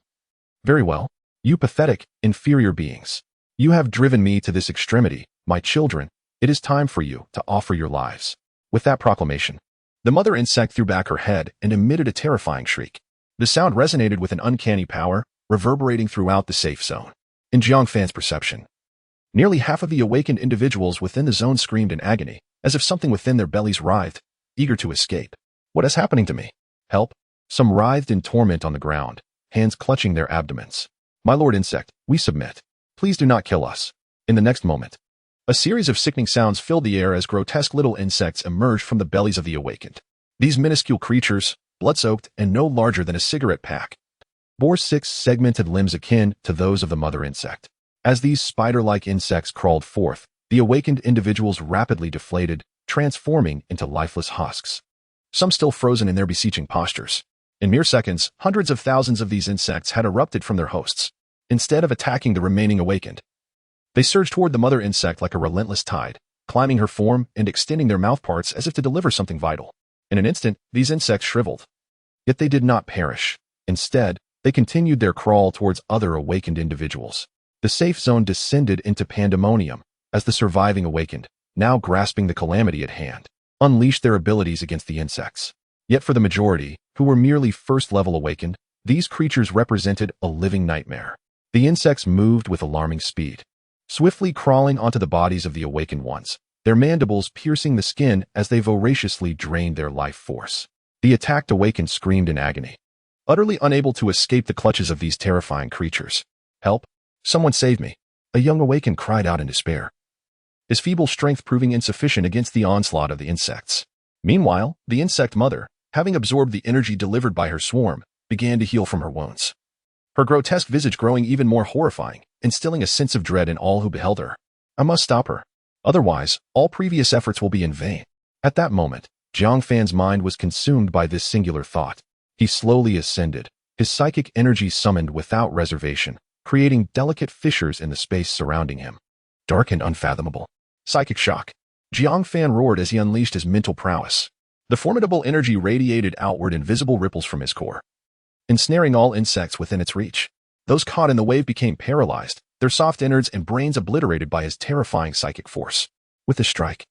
Very well. You pathetic, inferior beings. You have driven me to this extremity, my children. It is time for you to offer your lives. With that proclamation, the mother insect threw back her head and emitted a terrifying shriek. The sound resonated with an uncanny power, reverberating throughout the safe zone. In Jiang Fan's perception, nearly half of the awakened individuals within the zone screamed in agony, as if something within their bellies writhed, eager to escape. What is happening to me? Help! Some writhed in torment on the ground, hands clutching their abdomens. My lord insect, we submit. Please do not kill us. In the next moment, a series of sickening sounds filled the air as grotesque little insects emerged from the bellies of the awakened. These minuscule creatures, blood-soaked and no larger than a cigarette pack, bore 6 segmented limbs akin to those of the mother insect. As these spider-like insects crawled forth, the awakened individuals rapidly deflated, transforming into lifeless husks, some still frozen in their beseeching postures. In mere seconds, hundreds of thousands of these insects had erupted from their hosts. Instead of attacking the remaining awakened, they surged toward the mother insect like a relentless tide, climbing her form and extending their mouthparts as if to deliver something vital. In an instant, these insects shriveled. Yet they did not perish. Instead, they continued their crawl towards other awakened individuals. The safe zone descended into pandemonium as the surviving awakened, now grasping the calamity at hand, unleashed their abilities against the insects. Yet for the majority, who were merely first-level awakened, these creatures represented a living nightmare. The insects moved with alarming speed, swiftly crawling onto the bodies of the awakened ones, their mandibles piercing the skin as they voraciously drained their life force. The attacked awakened screamed in agony, utterly unable to escape the clutches of these terrifying creatures. "Help! Someone save me!" A young awakened cried out in despair, his feeble strength proving insufficient against the onslaught of the insects. Meanwhile, the insect mother, having absorbed the energy delivered by her swarm, began to heal from her wounds, her grotesque visage growing even more horrifying, instilling a sense of dread in all who beheld her. "I must stop her. Otherwise, all previous efforts will be in vain." At that moment, Jiang Fan's mind was consumed by this singular thought. He slowly ascended, his psychic energy summoned without reservation, creating delicate fissures in the space surrounding him. Dark and unfathomable. Psychic shock. Jiang Fan roared as he unleashed his mental prowess. The formidable energy radiated outward in visible ripples from his core, ensnaring all insects within its reach. Those caught in the wave became paralyzed, their soft innards and brains obliterated by his terrifying psychic force. With the strike,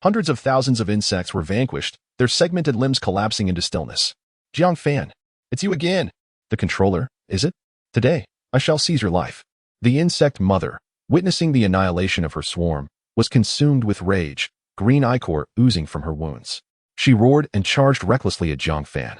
hundreds of thousands of insects were vanquished, their segmented limbs collapsing into stillness. "Jiang Fan, it's you again." "The controller, is it? Today, I shall seize your life." The insect mother, witnessing the annihilation of her swarm, was consumed with rage, green ichor oozing from her wounds. She roared and charged recklessly at Jiang Fan,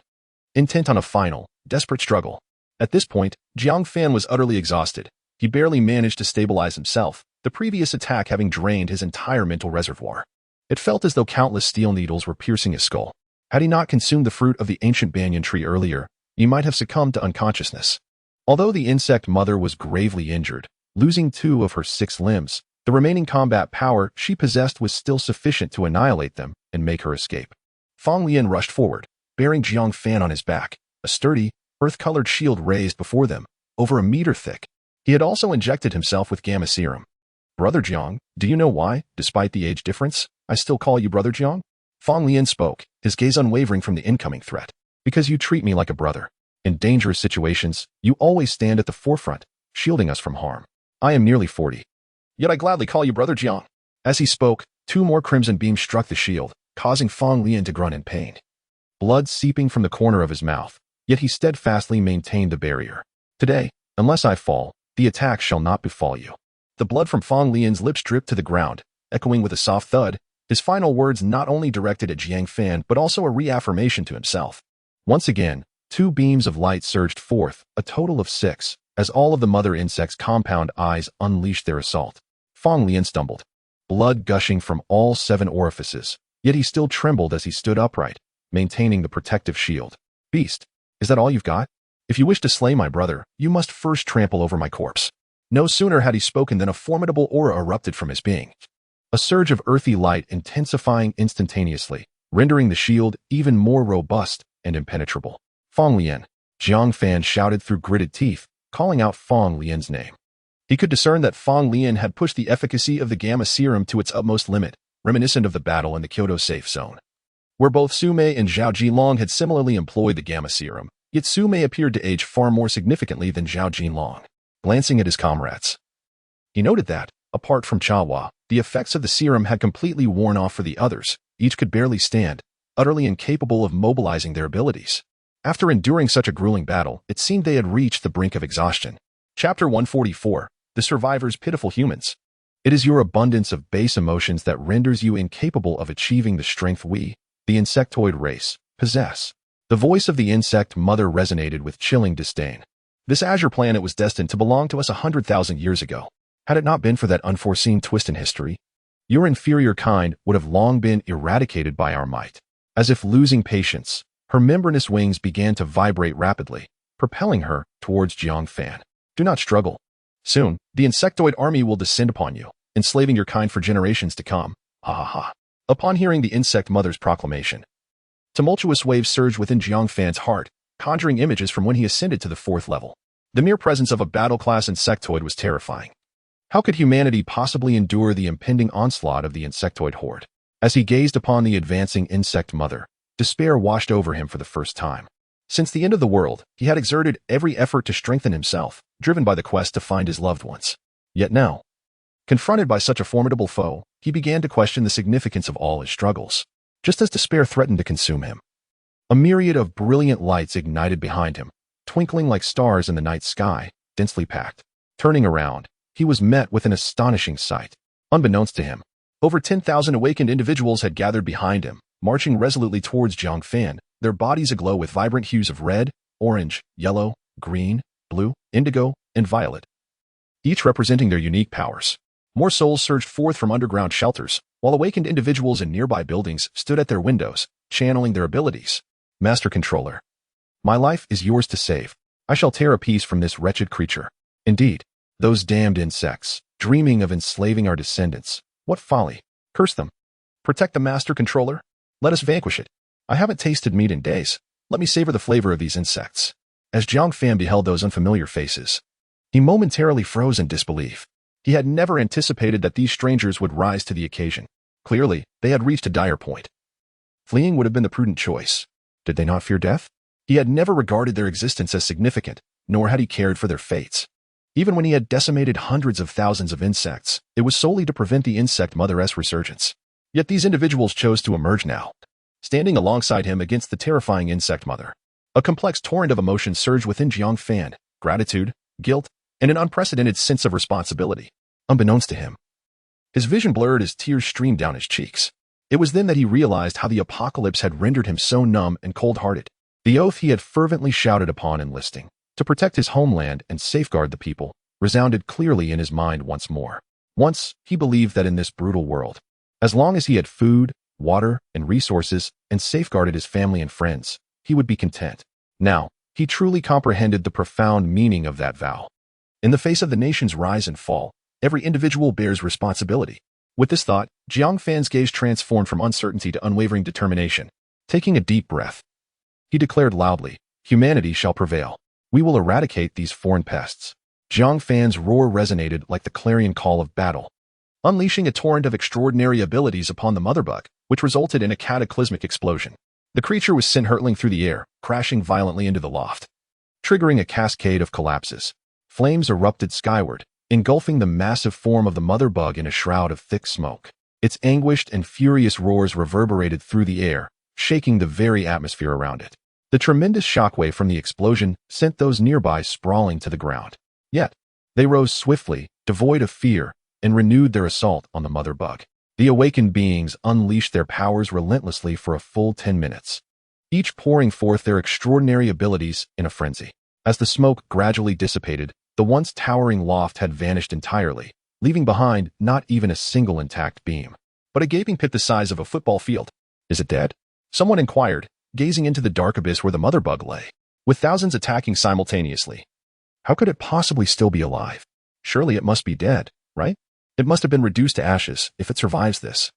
intent on a final, desperate struggle. At this point, Jiang Fan was utterly exhausted. He barely managed to stabilize himself, the previous attack having drained his entire mental reservoir. It felt as though countless steel needles were piercing his skull. Had he not consumed the fruit of the ancient banyan tree earlier, he might have succumbed to unconsciousness. Although the insect mother was gravely injured, losing 2 of her 6 limbs, the remaining combat power she possessed was still sufficient to annihilate them and make her escape. Fang Lian rushed forward, bearing Jiang Fan on his back, a sturdy, earth-colored shield raised before them, over a meter thick. He had also injected himself with gamma serum. "Brother Jiang, do you know why, despite the age difference, I still call you Brother Jiang?" Fang Lian spoke, his gaze unwavering from the incoming threat. "Because you treat me like a brother. In dangerous situations, you always stand at the forefront, shielding us from harm. I am nearly 40. Yet I gladly call you Brother Jiang." As he spoke, 2 more crimson beams struck the shield, causing Fang Lian to grunt in pain, blood seeping from the corner of his mouth, yet he steadfastly maintained the barrier. "Today, unless I fall, the attack shall not befall you." The blood from Fang Lian's lips dripped to the ground, echoing with a soft thud, his final words not only directed at Jiang Fan but also a reaffirmation to himself. Once again, 2 beams of light surged forth, a total of 6, as all of the mother insect's compound eyes unleashed their assault. Fang Lian stumbled, blood gushing from all 7 orifices, yet he still trembled as he stood upright, maintaining the protective shield. "Beast, is that all you've got? If you wish to slay my brother, you must first trample over my corpse." No sooner had he spoken than a formidable aura erupted from his being, a surge of earthy light intensifying instantaneously, rendering the shield even more robust and impenetrable. "Fang Lian," Jiang Fan shouted through gritted teeth, calling out Fang Lian's name. He could discern that Fang Lian had pushed the efficacy of the gamma serum to its utmost limit, reminiscent of the battle in the Kyoto safe zone, where both Su Mei and Zhao Jinlong had similarly employed the gamma serum, yet Su Mei appeared to age far more significantly than Zhao Jinlong. Glancing at his comrades, he noted that, apart from Chawa, the effects of the serum had completely worn off for the others. Each could barely stand, utterly incapable of mobilizing their abilities. After enduring such a grueling battle, it seemed they had reached the brink of exhaustion. Chapter 144, The Survivors' Pitiful Humans. It is your abundance of base emotions that renders you incapable of achieving the strength we, the insectoid race, possess. The voice of the insect mother resonated with chilling disdain. This azure planet was destined to belong to us 100,000 years ago. Had it not been for that unforeseen twist in history, your inferior kind would have long been eradicated by our might. As if losing patience, her membranous wings began to vibrate rapidly, propelling her towards Jiang Fan. "Do not struggle. Soon, the insectoid army will descend upon you, enslaving your kind for generations to come. Ha ha ha." Upon hearing the insect mother's proclamation, tumultuous waves surged within Jiang Fan's heart, conjuring images from when he ascended to the 4th level. The mere presence of a battle-class insectoid was terrifying. How could humanity possibly endure the impending onslaught of the insectoid horde? As he gazed upon the advancing insect mother, despair washed over him for the first time. Since the end of the world, he had exerted every effort to strengthen himself, driven by the quest to find his loved ones. Yet now, confronted by such a formidable foe, he began to question the significance of all his struggles, just as despair threatened to consume him. A myriad of brilliant lights ignited behind him, twinkling like stars in the night sky, densely packed. Turning around, he was met with an astonishing sight. Unbeknownst to him, over 10,000 awakened individuals had gathered behind him, marching resolutely towards Jiang Fan, their bodies aglow with vibrant hues of red, orange, yellow, green, blue, indigo, and violet, each representing their unique powers. More souls surged forth from underground shelters, while awakened individuals in nearby buildings stood at their windows, channeling their abilities. Master Controller, my life is yours to save. I shall tear a piece from this wretched creature. Indeed, those damned insects, dreaming of enslaving our descendants. What folly! Curse them. Protect the Master Controller. Let us vanquish it. I haven't tasted meat in days. Let me savor the flavor of these insects. As Jiang Fan beheld those unfamiliar faces, he momentarily froze in disbelief. He had never anticipated that these strangers would rise to the occasion. Clearly, they had reached a dire point. Fleeing would have been the prudent choice. Did they not fear death? He had never regarded their existence as significant, nor had he cared for their fates. Even when he had decimated hundreds of thousands of insects, it was solely to prevent the insect mother's resurgence. Yet these individuals chose to emerge now, standing alongside him against the terrifying insect mother. A complex torrent of emotions surged within Jiang Fan: gratitude, guilt, and an unprecedented sense of responsibility. Unbeknownst to him, his vision blurred as tears streamed down his cheeks. It was then that he realized how the apocalypse had rendered him so numb and cold-hearted. The oath he had fervently shouted upon enlisting, to protect his homeland and safeguard the people, resounded clearly in his mind once more. Once, he believed that in this brutal world, as long as he had food, water, and resources, and safeguarded his family and friends, he would be content. Now, he truly comprehended the profound meaning of that vow. In the face of the nation's rise and fall, every individual bears responsibility. With this thought, Jiang Fan's gaze transformed from uncertainty to unwavering determination. Taking a deep breath, he declared loudly, "Humanity shall prevail. We will eradicate these foreign pests." Jiang Fan's roar resonated like the clarion call of battle, unleashing a torrent of extraordinary abilities upon the mother bug, which resulted in a cataclysmic explosion. The creature was sent hurtling through the air, crashing violently into the loft, triggering a cascade of collapses. Flames erupted skyward, engulfing the massive form of the mother bug in a shroud of thick smoke. Its anguished and furious roars reverberated through the air, shaking the very atmosphere around it. The tremendous shockwave from the explosion sent those nearby sprawling to the ground. Yet, they rose swiftly, devoid of fear, and renewed their assault on the mother bug. The awakened beings unleashed their powers relentlessly for a full 10 minutes, each pouring forth their extraordinary abilities in a frenzy. As the smoke gradually dissipated, the once towering loft had vanished entirely, leaving behind not even a single intact beam, but a gaping pit the size of a football field. "Is it dead?" someone inquired, gazing into the dark abyss where the mother bug lay, with thousands attacking simultaneously. How could it possibly still be alive? Surely it must be dead, right? It must have been reduced to ashes if it survives this.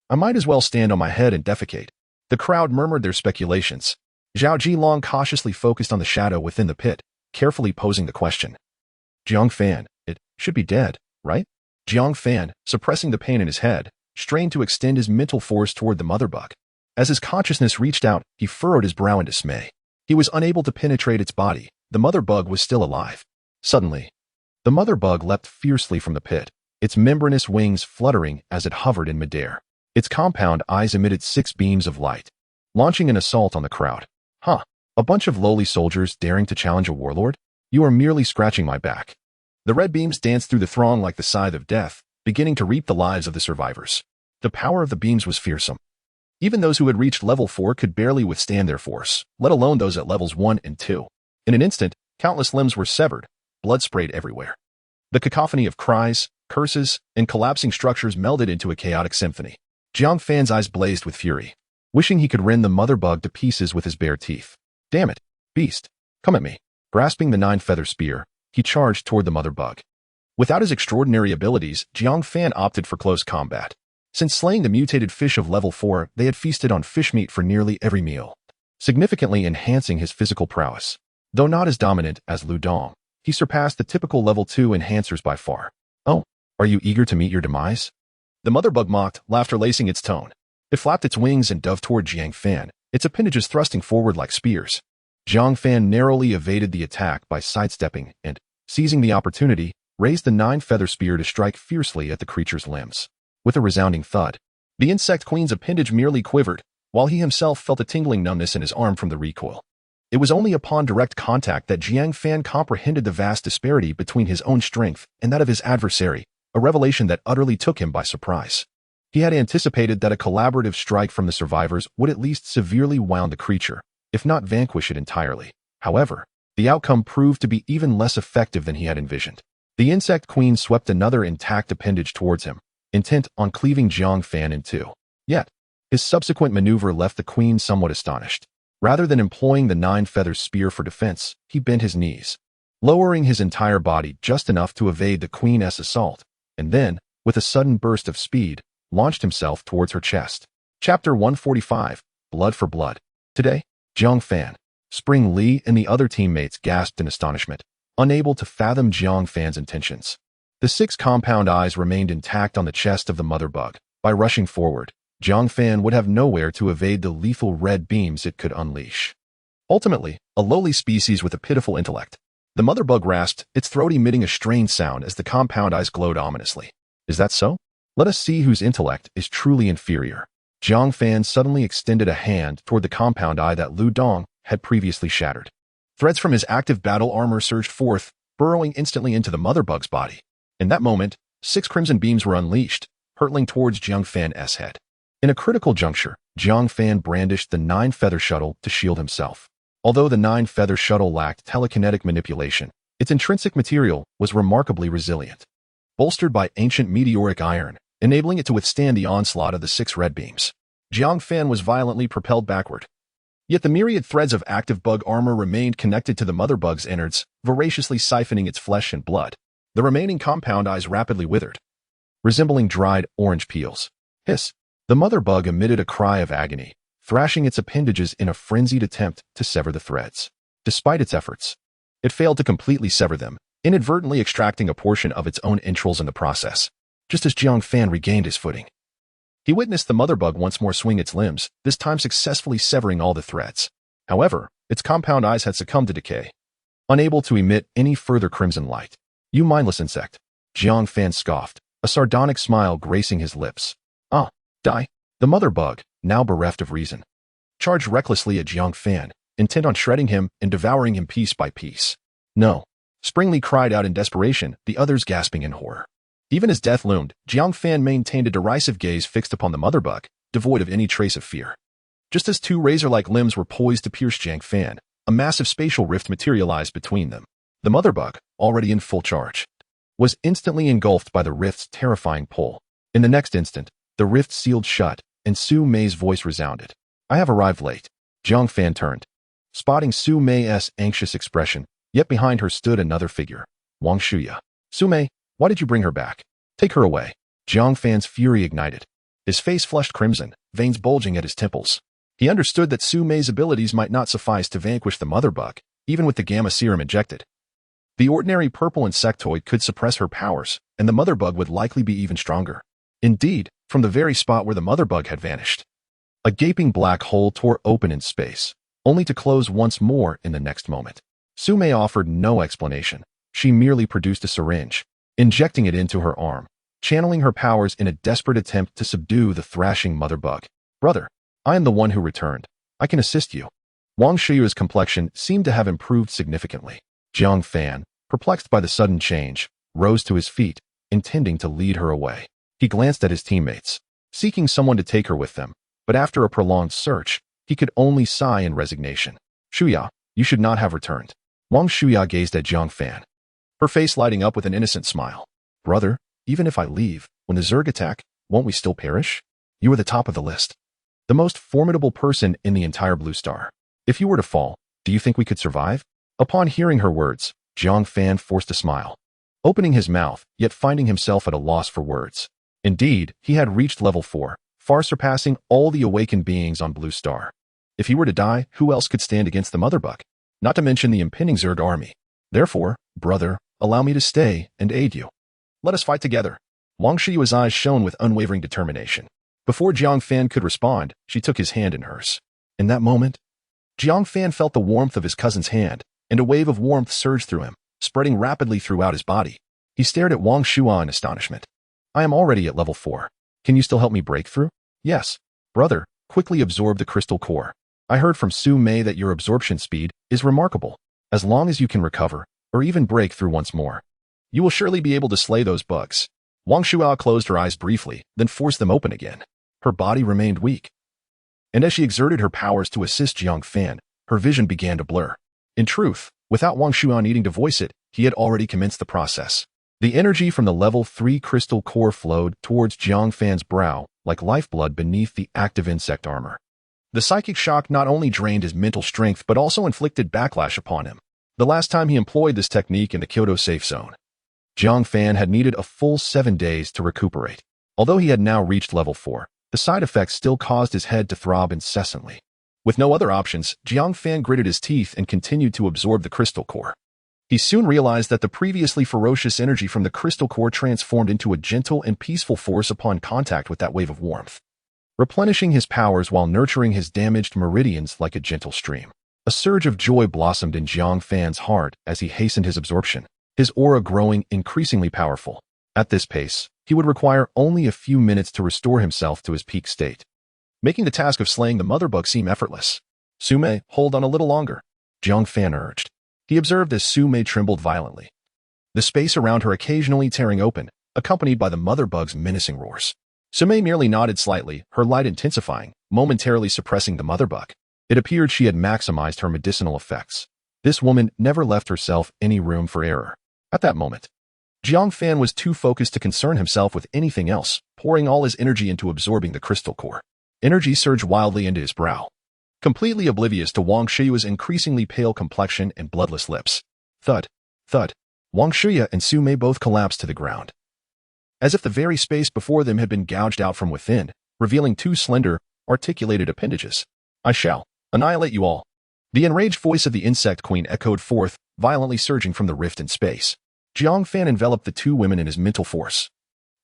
I might as well stand on my head and defecate. The crowd murmured their speculations. Zhao Jilong cautiously focused on the shadow within the pit, carefully posing the question. "Jiang Fan, it should be dead, right?" Jiang Fan, suppressing the pain in his head, strained to extend his mental force toward the mother bug. As his consciousness reached out, he furrowed his brow in dismay. He was unable to penetrate its body. The mother bug was still alive. Suddenly, the mother bug leapt fiercely from the pit, its membranous wings fluttering as it hovered in midair. Its compound eyes emitted 6 beams of light, launching an assault on the crowd. "Huh, a bunch of lowly soldiers daring to challenge a warlord? You are merely scratching my back." The red beams danced through the throng like the scythe of death, beginning to reap the lives of the survivors. The power of the beams was fearsome. Even those who had reached level 4 could barely withstand their force, let alone those at levels 1 and 2. In an instant, countless limbs were severed, blood sprayed everywhere. The cacophony of cries, curses, and collapsing structures melded into a chaotic symphony. Jiang Fan's eyes blazed with fury, wishing he could rend the mother bug to pieces with his bare teeth. "Damn it, beast, come at me." Grasping the 9-feather spear, he charged toward the mother bug. Without his extraordinary abilities, Jiang Fan opted for close combat. Since slaying the mutated fish of level 4, they had feasted on fish meat for nearly every meal, significantly enhancing his physical prowess. Though not as dominant as Lu Dong, he surpassed the typical level 2 enhancers by far. "Oh, are you eager to meet your demise?" The mother bug mocked, laughter lacing its tone. It flapped its wings and dove toward Jiang Fan, its appendages thrusting forward like spears. Jiang Fan narrowly evaded the attack by sidestepping and, seizing the opportunity, raised the 9-feather spear to strike fiercely at the creature's limbs. With a resounding thud, the insect queen's appendage merely quivered, while he himself felt a tingling numbness in his arm from the recoil. It was only upon direct contact that Jiang Fan comprehended the vast disparity between his own strength and that of his adversary, a revelation that utterly took him by surprise. He had anticipated that a collaborative strike from the survivors would at least severely wound the creature, if not vanquish it entirely. However, the outcome proved to be even less effective than he had envisioned. The insect queen swept another intact appendage towards him, intent on cleaving Jiang Fan in two. Yet, his subsequent maneuver left the queen somewhat astonished. Rather than employing the 9-feather spear for defense, he bent his knees, lowering his entire body just enough to evade the queen's assault, and then, with a sudden burst of speed, launched himself towards her chest. Chapter 145, Blood for Blood. Today, Jiang Fan, Spring Li, and the other teammates gasped in astonishment, unable to fathom Jiang Fan's intentions. The 6 compound eyes remained intact on the chest of the mother bug. By rushing forward, Jiang Fan would have nowhere to evade the lethal red beams it could unleash. Ultimately, a lowly species with a pitiful intellect, the mother bug rasped, its throat emitting a strained sound as the compound eyes glowed ominously. Is that so? Let us see whose intellect is truly inferior. Jiang Fan suddenly extended a hand toward the compound eye that Lu Dong had previously shattered. Threads from his active battle armor surged forth, burrowing instantly into the mother bug's body. In that moment, 6 crimson beams were unleashed, hurtling towards Jiang Fan's head. In a critical juncture, Jiang Fan brandished the 9-feather shuttle to shield himself. Although the 9-feather shuttle lacked telekinetic manipulation, its intrinsic material was remarkably resilient, bolstered by ancient meteoric iron, enabling it to withstand the onslaught of the 6 red beams. Jiang Fan was violently propelled backward. Yet the myriad threads of active bug armor remained connected to the mother bug's innards, voraciously siphoning its flesh and blood. The remaining compound eyes rapidly withered, resembling dried orange peels. Hiss! The mother bug emitted a cry of agony, thrashing its appendages in a frenzied attempt to sever the threads. Despite its efforts, it failed to completely sever them, inadvertently extracting a portion of its own entrails in the process. Just as Jiang Fan regained his footing, he witnessed the mother bug once more swing its limbs, this time successfully severing all the threads. However, its compound eyes had succumbed to decay, unable to emit any further crimson light. You mindless insect, Jiang Fan scoffed, a sardonic smile gracing his lips. Ah, die. The mother bug, now bereft of reason, charged recklessly at Jiang Fan, intent on shredding him and devouring him piece by piece. No. Springly cried out in desperation, the others gasping in horror. Even as death loomed, Jiang Fan maintained a derisive gaze fixed upon the mother bug, devoid of any trace of fear. Just as 2 razor-like limbs were poised to pierce Jiang Fan, a massive spatial rift materialized between them. The mother bug, already in full charge, was instantly engulfed by the rift's terrifying pull. In the next instant, the rift sealed shut, and Su Mei's voice resounded. I have arrived late. Jiang Fan turned, spotting Su Mei's anxious expression, yet behind her stood another figure, Wang Shuya. Su Mei, why did you bring her back? Take her away. Jiang Fan's fury ignited. His face flushed crimson, veins bulging at his temples. He understood that Su Mei's abilities might not suffice to vanquish the mother bug, even with the gamma serum injected. The ordinary purple insectoid could suppress her powers, and the mother bug would likely be even stronger. Indeed, from the very spot where the mother bug had vanished, a gaping black hole tore open in space, only to close once more in the next moment. Su Mei offered no explanation. She merely produced a syringe, injecting it into her arm, channeling her powers in a desperate attempt to subdue the thrashing mother bug. Brother, I am the one who returned. I can assist you. Wang Shuyu's complexion seemed to have improved significantly. Jiang Fan, perplexed by the sudden change, rose to his feet, intending to lead her away. He glanced at his teammates, seeking someone to take her with them, but after a prolonged search, he could only sigh in resignation. Shuya, you should not have returned. Wang Shuya gazed at Jiang Fan, her face lighting up with an innocent smile. Brother, even if I leave, when the Zerg attack, won't we still perish? You are the top of the list, the most formidable person in the entire Blue Star. If you were to fall, do you think we could survive? Upon hearing her words, Jiang Fan forced a smile, opening his mouth, yet finding himself at a loss for words. Indeed, he had reached level 4, far surpassing all the awakened beings on Blue Star. If he were to die, who else could stand against the mother bug? Not to mention the impending Zerg army. Therefore, brother, allow me to stay and aid you. Let us fight together. Wang Shiyu's eyes shone with unwavering determination. Before Jiang Fan could respond, she took his hand in hers. In that moment, Jiang Fan felt the warmth of his cousin's hand, and a wave of warmth surged through him, spreading rapidly throughout his body. He stared at Wang Shua in astonishment. I am already at level 4. Can you still help me break through? Yes. Brother, quickly absorb the crystal core. I heard from Su Mei that your absorption speed is remarkable. As long as you can recover, or even break through once more, you will surely be able to slay those bugs. Wang Shua closed her eyes briefly, then forced them open again. Her body remained weak, and as she exerted her powers to assist Jiang Fan, her vision began to blur. In truth, without Wang Shua needing to voice it, he had already commenced the process. The energy from the level 3 crystal core flowed towards Jiang Fan's brow like lifeblood beneath the active insect armor. The psychic shock not only drained his mental strength but also inflicted backlash upon him. The last time he employed this technique in the Kyoto safe zone, Jiang Fan had needed a full 7 days to recuperate. Although he had now reached level 4, the side effects still caused his head to throb incessantly. With no other options, Jiang Fan gritted his teeth and continued to absorb the crystal core. He soon realized that the previously ferocious energy from the crystal core transformed into a gentle and peaceful force upon contact with that wave of warmth, replenishing his powers while nurturing his damaged meridians like a gentle stream. A surge of joy blossomed in Jiang Fan's heart as he hastened his absorption, his aura growing increasingly powerful. At this pace, he would require only a few minutes to restore himself to his peak state, making the task of slaying the mother bug seem effortless. Su Mei, hold on a little longer, Jiang Fan urged. He observed as Su Mei trembled violently, the space around her occasionally tearing open, accompanied by the mother bug's menacing roars. Su Mei merely nodded slightly, her light intensifying, momentarily suppressing the mother bug. It appeared she had maximized her medicinal effects. This woman never left herself any room for error. At that moment, Jiang Fan was too focused to concern himself with anything else, pouring all his energy into absorbing the crystal core. Energy surged wildly into his brow, completely oblivious to Wang Shuya's increasingly pale complexion and bloodless lips. Thud, thud. Wang Shuya and Su Mei both collapsed to the ground, as if the very space before them had been gouged out from within, revealing 2 slender, articulated appendages. I shall annihilate you all. The enraged voice of the insect queen echoed forth, violently surging from the rift in space. Jiang Fan enveloped the 2 women in his mental force,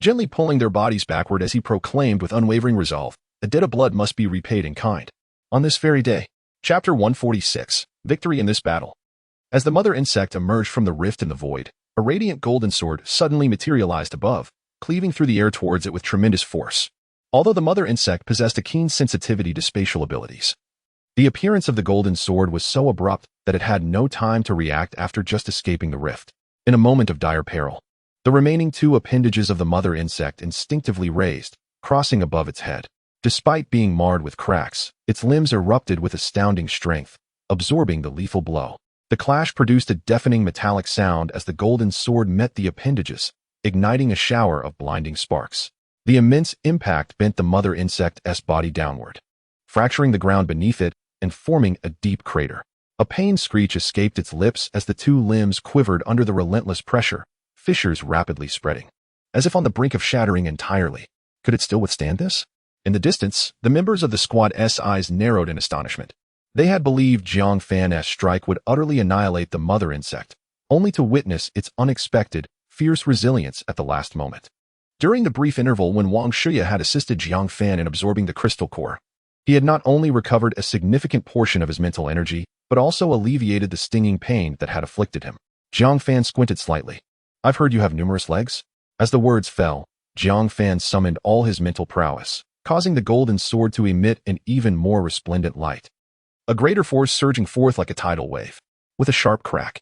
gently pulling their bodies backward as he proclaimed with unwavering resolve, a debt of blood must be repaid in kind. On this very day. Chapter 146, Victory in this battle. As the mother insect emerged from the rift in the void, a radiant golden sword suddenly materialized above, cleaving through the air towards it with tremendous force. Although the mother insect possessed a keen sensitivity to spatial abilities, the appearance of the golden sword was so abrupt that it had no time to react after just escaping the rift. In a moment of dire peril, the remaining 2 appendages of the mother insect instinctively raised, crossing above its head. Despite being marred with cracks, its limbs erupted with astounding strength, absorbing the lethal blow. The clash produced a deafening metallic sound as the golden sword met the appendages, igniting a shower of blinding sparks. The immense impact bent the mother insect's body downward, fracturing the ground beneath it and forming a deep crater. A pained screech escaped its lips as the 2 limbs quivered under the relentless pressure, fissures rapidly spreading, as if on the brink of shattering entirely. Could it still withstand this? In the distance, the members of the squad's eyes narrowed in astonishment. They had believed Jiang Fan's strike would utterly annihilate the mother insect, only to witness its unexpected, fierce resilience at the last moment. During the brief interval when Wang Shuya had assisted Jiang Fan in absorbing the crystal core, he had not only recovered a significant portion of his mental energy, but also alleviated the stinging pain that had afflicted him. Jiang Fan squinted slightly. I've heard you have numerous legs? As the words fell, Jiang Fan summoned all his mental prowess, causing the golden sword to emit an even more resplendent light, a greater force surging forth like a tidal wave. With a sharp crack,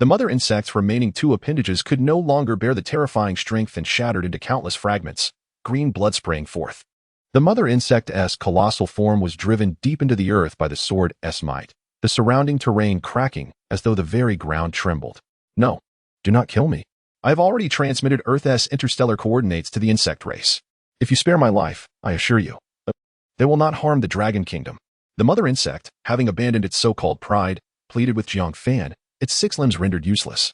the mother insect's remaining 2 appendages could no longer bear the terrifying strength and shattered into countless fragments, green blood spraying forth. The mother insect's colossal form was driven deep into the earth by the sword's might, the surrounding terrain cracking as though the very ground trembled. No, do not kill me. I have already transmitted Earth's interstellar coordinates to the insect race. If you spare my life, I assure you, they will not harm the Dragon Kingdom. The mother insect, having abandoned its so-called pride, pleaded with Jiang Fan, its 6 limbs rendered useless,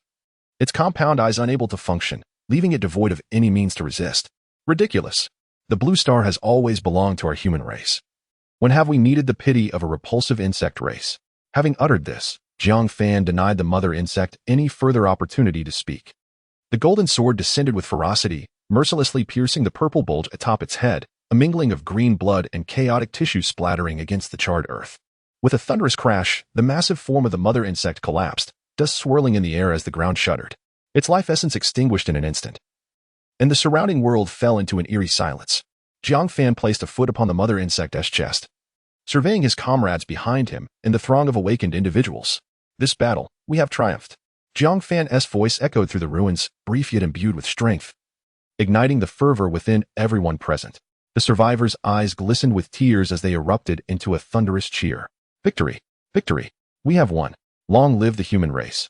its compound eyes unable to function, leaving it devoid of any means to resist. Ridiculous. The blue star has always belonged to our human race. When have we needed the pity of a repulsive insect race? Having uttered this, Jiang Fan denied the mother insect any further opportunity to speak. The golden sword descended with ferocity, mercilessly piercing the purple bulge atop its head, a mingling of green blood and chaotic tissue splattering against the charred earth. With a thunderous crash, the massive form of the mother insect collapsed, dust swirling in the air as the ground shuddered. Its life essence extinguished in an instant, and the surrounding world fell into an eerie silence. Jiang Fan placed a foot upon the mother insect's chest, surveying his comrades behind him in the throng of awakened individuals. This battle, we have triumphed. Jiang Fan's voice echoed through the ruins, brief yet imbued with strength, igniting the fervor within everyone present. The survivors' eyes glistened with tears as they erupted into a thunderous cheer. Victory! Victory! We have won! Long live the human race!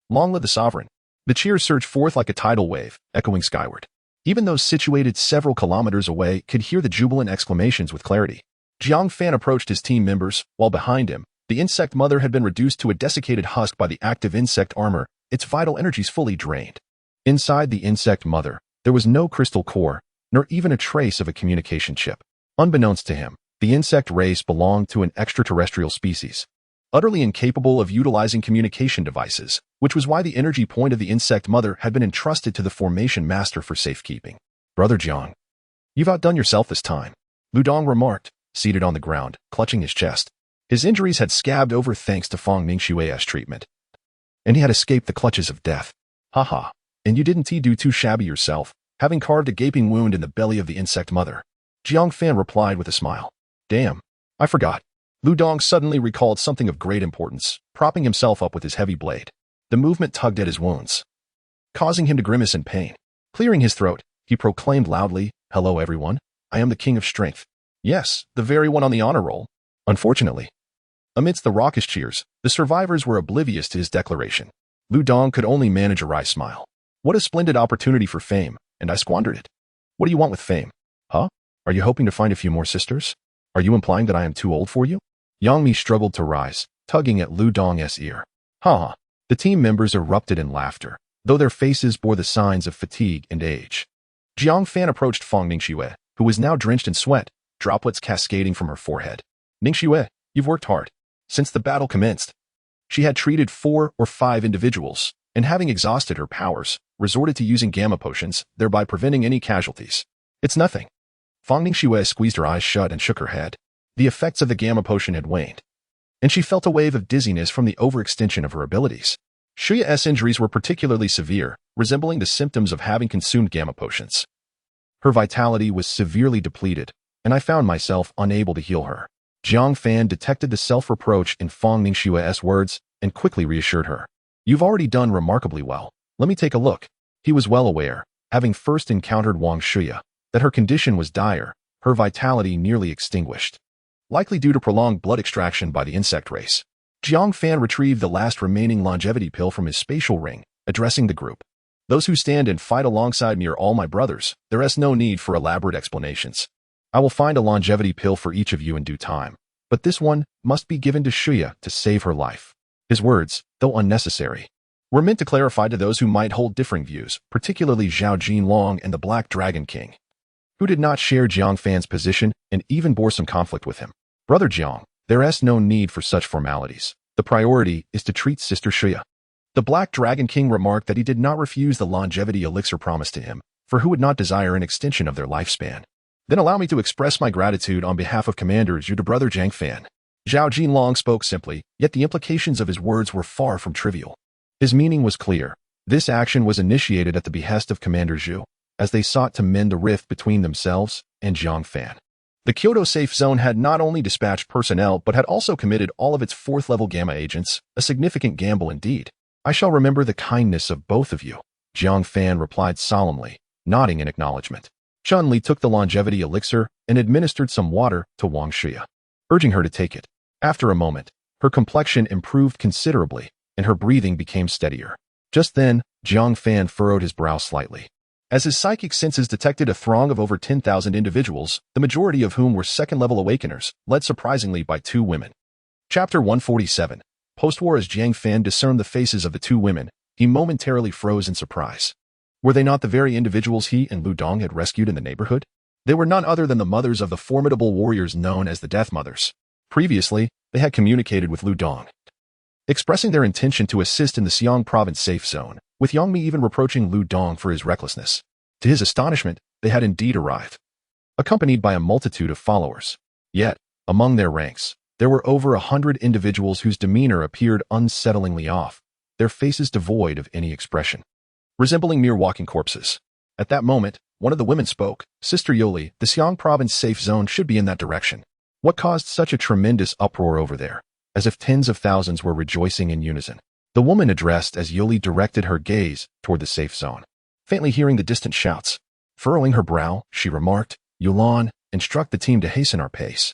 Long live the sovereign! The cheers surged forth like a tidal wave, echoing skyward. Even those situated several kilometers away could hear the jubilant exclamations with clarity. Jiang Fan approached his team members, while behind him, the insect mother had been reduced to a desiccated husk by the active insect armor, its vital energies fully drained. Inside the insect mother, there was no crystal core, nor even a trace of a communication chip. Unbeknownst to him, the insect race belonged to an extraterrestrial species, utterly incapable of utilizing communication devices, which was why the energy point of the insect mother had been entrusted to the formation master for safekeeping. Brother Jiang, you've outdone yourself this time, Lu Dong remarked, seated on the ground, clutching his chest. His injuries had scabbed over thanks to Fang Ningxue's treatment, and he had escaped the clutches of death. Haha, and you didn't do too shabby yourself, having carved a gaping wound in the belly of the insect mother. Jiang Fan replied with a smile. Damn, I forgot. Lu Dong suddenly recalled something of great importance, propping himself up with his heavy blade. The movement tugged at his wounds, causing him to grimace in pain. Clearing his throat, he proclaimed loudly, Hello everyone, I am the King of Strength. Yes, the very one on the honor roll. Unfortunately, amidst the raucous cheers, the survivors were oblivious to his declaration. Lu Dong could only manage a wry smile. What a splendid opportunity for fame, and I squandered it. What do you want with fame? Huh? Are you hoping to find a few more sisters? Are you implying that I am too old for you? Yang Mi struggled to rise, tugging at Lu Dong's ear. Ha! The team members erupted in laughter, though their faces bore the signs of fatigue and age. Jiang Fan approached Fang Ningxue, who was now drenched in sweat, droplets cascading from her forehead. Ningxue, you've worked hard. Since the battle commenced, she had treated 4 or 5 individuals, and having exhausted her powers, resorted to using gamma potions, thereby preventing any casualties. It's nothing. Fang Ningxue squeezed her eyes shut and shook her head. The effects of the gamma potion had waned, and she felt a wave of dizziness from the overextension of her abilities. Shuya's injuries were particularly severe, resembling the symptoms of having consumed gamma potions. Her vitality was severely depleted, and I found myself unable to heal her. Jiang Fan detected the self-reproach in Fang Ningxue's words and quickly reassured her. You've already done remarkably well. Let me take a look. He was well aware, having first encountered Wang Shuya, that her condition was dire, her vitality nearly extinguished, likely due to prolonged blood extraction by the insect race. Jiang Fan retrieved the last remaining longevity pill from his spatial ring, addressing the group. Those who stand and fight alongside me are all my brothers. There is no need for elaborate explanations. I will find a longevity pill for each of you in due time, but this one must be given to Shuya to save her life. His words, though unnecessary, were meant to clarify to those who might hold differing views, particularly Zhao Jinlong and the Black Dragon King, who did not share Jiang Fan's position and even bore some conflict with him. Brother Jiang, there is no need for such formalities. The priority is to treat Sister Shuya. The Black Dragon King remarked that he did not refuse the longevity elixir promised to him, for who would not desire an extension of their lifespan? Then allow me to express my gratitude on behalf of Commander Zhu to Brother Jiang Fan. Zhao Jinlong spoke simply, yet the implications of his words were far from trivial. His meaning was clear. This action was initiated at the behest of Commander Zhu, as they sought to mend the rift between themselves and Jiang Fan. The Kyoto Safe Zone had not only dispatched personnel but had also committed all of its 4th-level gamma agents, a significant gamble indeed. I shall remember the kindness of both of you, Jiang Fan replied solemnly, nodding in acknowledgement. Chun-Li took the longevity elixir and administered some water to Wang Shuya, urging her to take it. After a moment, her complexion improved considerably, and her breathing became steadier. Just then, Jiang Fan furrowed his brow slightly, as his psychic senses detected a throng of over 10,000 individuals, the majority of whom were 2nd-level awakeners, led surprisingly by 2 women. Chapter 147. Post-war. As Jiang Fan discerned the faces of the 2 women, he momentarily froze in surprise. Were they not the very individuals he and Lu Dong had rescued in the neighborhood? They were none other than the mothers of the formidable warriors known as the Death Mothers. Previously, they had communicated with Lu Dong, expressing their intention to assist in the Xiang province safe zone, with Yang Mi even reproaching Lu Dong for his recklessness. To his astonishment, they had indeed arrived, accompanied by a multitude of followers. Yet, among their ranks, There were over 100 individuals whose demeanor appeared unsettlingly off, their faces devoid of any expression, resembling mere walking corpses. At that moment, one of the women spoke. Sister Yoli, the Xiang province safe zone should be in that direction. What caused such a tremendous uproar over there? As if tens of thousands were rejoicing in unison. The woman addressed as Yoli directed her gaze toward the safe zone. Faintly hearing the distant shouts, furrowing her brow, she remarked, Yulan, instruct the team to hasten our pace.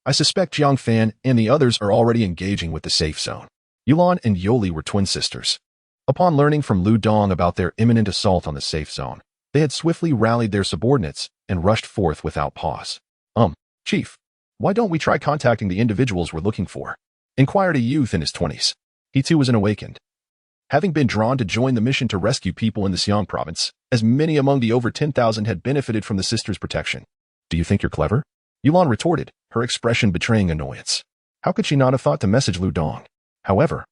I suspect Jiang Fan and the others are already engaging with the safe zone. Yulan and Yoli were twin sisters. Upon learning from Lu Dong about their imminent assault on the safe zone, they had swiftly rallied their subordinates and rushed forth without pause. Chief, why don't we try contacting the individuals we're looking for? Inquired a youth in his 20s. He too was an awakened. Having been drawn to join the mission to rescue people in the Xiang province, as many among the over 10,000 had benefited from the sisters' protection. Do you think you're clever? Yulan retorted, her expression betraying annoyance. How could she not have thought to message Lu Dong? However,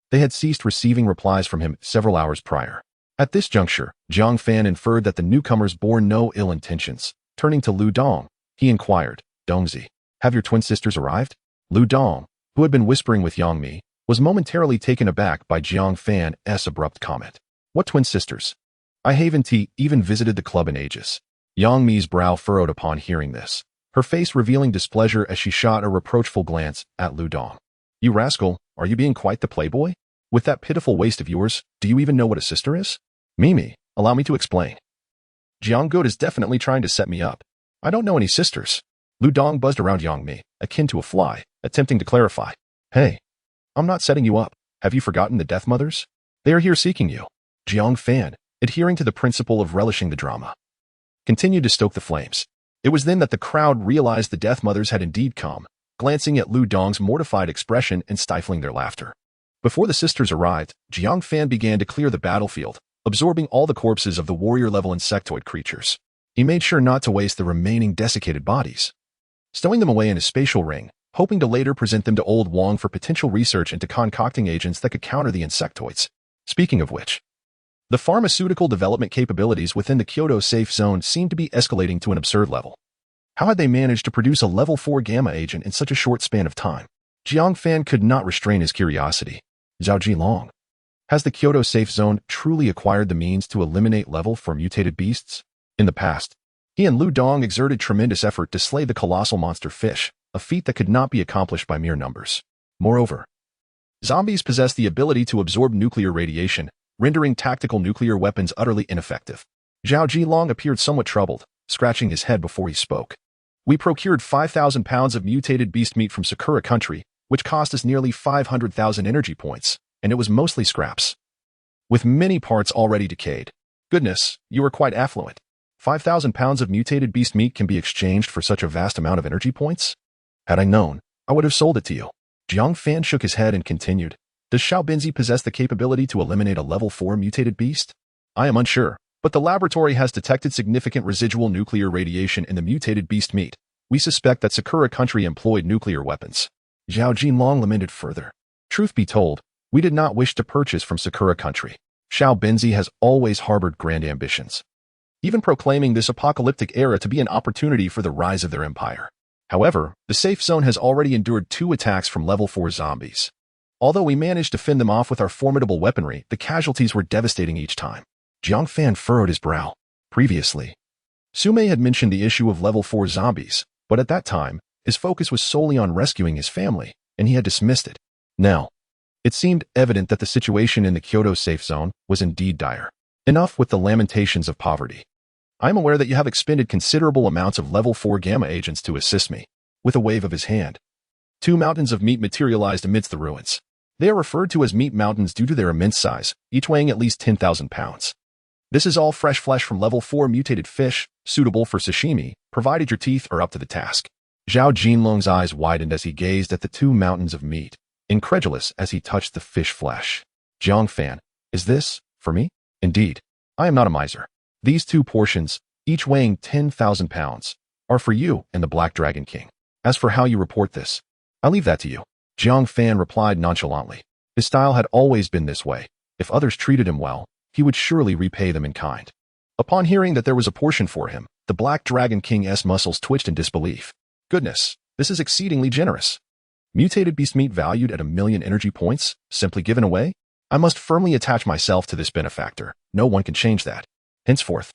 they had ceased receiving replies from him several hours prior. At this juncture, Jiang Fan inferred that the newcomers bore no ill intentions. Turning to Lu Dong, he inquired, Dongzi, have your twin sisters arrived? Lu Dong, who had been whispering with Yang Mi, was momentarily taken aback by Jiang Fan's abrupt comment. What twin sisters? I haven't even visited the club in ages. Yang Mi's brow furrowed upon hearing this, her face revealing displeasure as she shot a reproachful glance at Lu Dong. You rascal, are you being quite the playboy? With that pitiful waist of yours, do you even know what a sister is? Mimi, allow me to explain. Jiang Good is definitely trying to set me up. I don't know any sisters. Lu Dong buzzed around Yang Mi, akin to a fly, attempting to clarify. Hey, I'm not setting you up. Have you forgotten the Death Mothers? They are here seeking you. Jiang Fan, adhering to the principle of relishing the drama, continued to stoke the flames. It was then that the crowd realized the Death Mothers had indeed come, glancing at Lu Dong's mortified expression and stifling their laughter. Before the sisters arrived, Jiang Fan began to clear the battlefield, absorbing all the corpses of the warrior-level insectoid creatures. He made sure not to waste the remaining desiccated bodies, stowing them away in his spatial ring, hoping to later present them to Old Wong for potential research into concocting agents that could counter the insectoids. Speaking of which, the pharmaceutical development capabilities within the Kyoto safe zone seemed to be escalating to an absurd level. How had they managed to produce a level 4 gamma agent in such a short span of time? Jiang Fan could not restrain his curiosity. Zhao Jilong, has the Kyoto safe zone truly acquired the means to eliminate level 4 mutated beasts? In the past, he and Lu Dong exerted tremendous effort to slay the colossal monster fish, a feat that could not be accomplished by mere numbers. Moreover, zombies possess the ability to absorb nuclear radiation, rendering tactical nuclear weapons utterly ineffective. Zhao Jilong appeared somewhat troubled, scratching his head before he spoke. We procured 5,000 pounds of mutated beast meat from Sakura country, which cost us nearly 500,000 energy points, and it was mostly scraps, with many parts already decayed. Goodness, you are quite affluent. 5,000 pounds of mutated beast meat can be exchanged for such a vast amount of energy points? Had I known, I would have sold it to you. Jiang Fan shook his head and continued. Does Xiao Binzi possess the capability to eliminate a level 4 mutated beast? I am unsure, but the laboratory has detected significant residual nuclear radiation in the mutated beast meat. We suspect that Sakura country employed nuclear weapons. Zhao Jinlong lamented further. Truth be told, we did not wish to purchase from Sakura country. Xiao Binzi has always harbored grand ambitions, even proclaiming this apocalyptic era to be an opportunity for the rise of their empire. However, the safe zone has already endured 2 attacks from level 4 zombies. Although we managed to fend them off with our formidable weaponry, the casualties were devastating each time. Jiang Fan furrowed his brow. Previously, Sume had mentioned the issue of level 4 zombies, but at that time, his focus was solely on rescuing his family, and he had dismissed it. Now, it seemed evident that the situation in the Kyoto safe zone was indeed dire. Enough with the lamentations of poverty. I am aware that you have expended considerable amounts of level 4 gamma agents to assist me. With a wave of his hand, 2 mountains of meat materialized amidst the ruins. They are referred to as meat mountains due to their immense size, each weighing at least 10,000 pounds. This is all fresh flesh from level 4 mutated fish, suitable for sashimi, provided your teeth are up to the task. Zhao Jinlong's eyes widened as he gazed at the 2 mountains of meat, incredulous as he touched the fish flesh. Jiang Fan, is this for me? Indeed, I am not a miser. These 2 portions, each weighing 10,000 pounds, are for you and the Black Dragon King. As for how you report this, I leave that to you. Jiang Fan replied nonchalantly. His style had always been this way. If others treated him well, he would surely repay them in kind. Upon hearing that there was a portion for him, the Black Dragon King's muscles twitched in disbelief. Goodness, this is exceedingly generous. Mutated beast meat valued at 1,000,000 energy points, simply given away? I must firmly attach myself to this benefactor. No one can change that. Henceforth,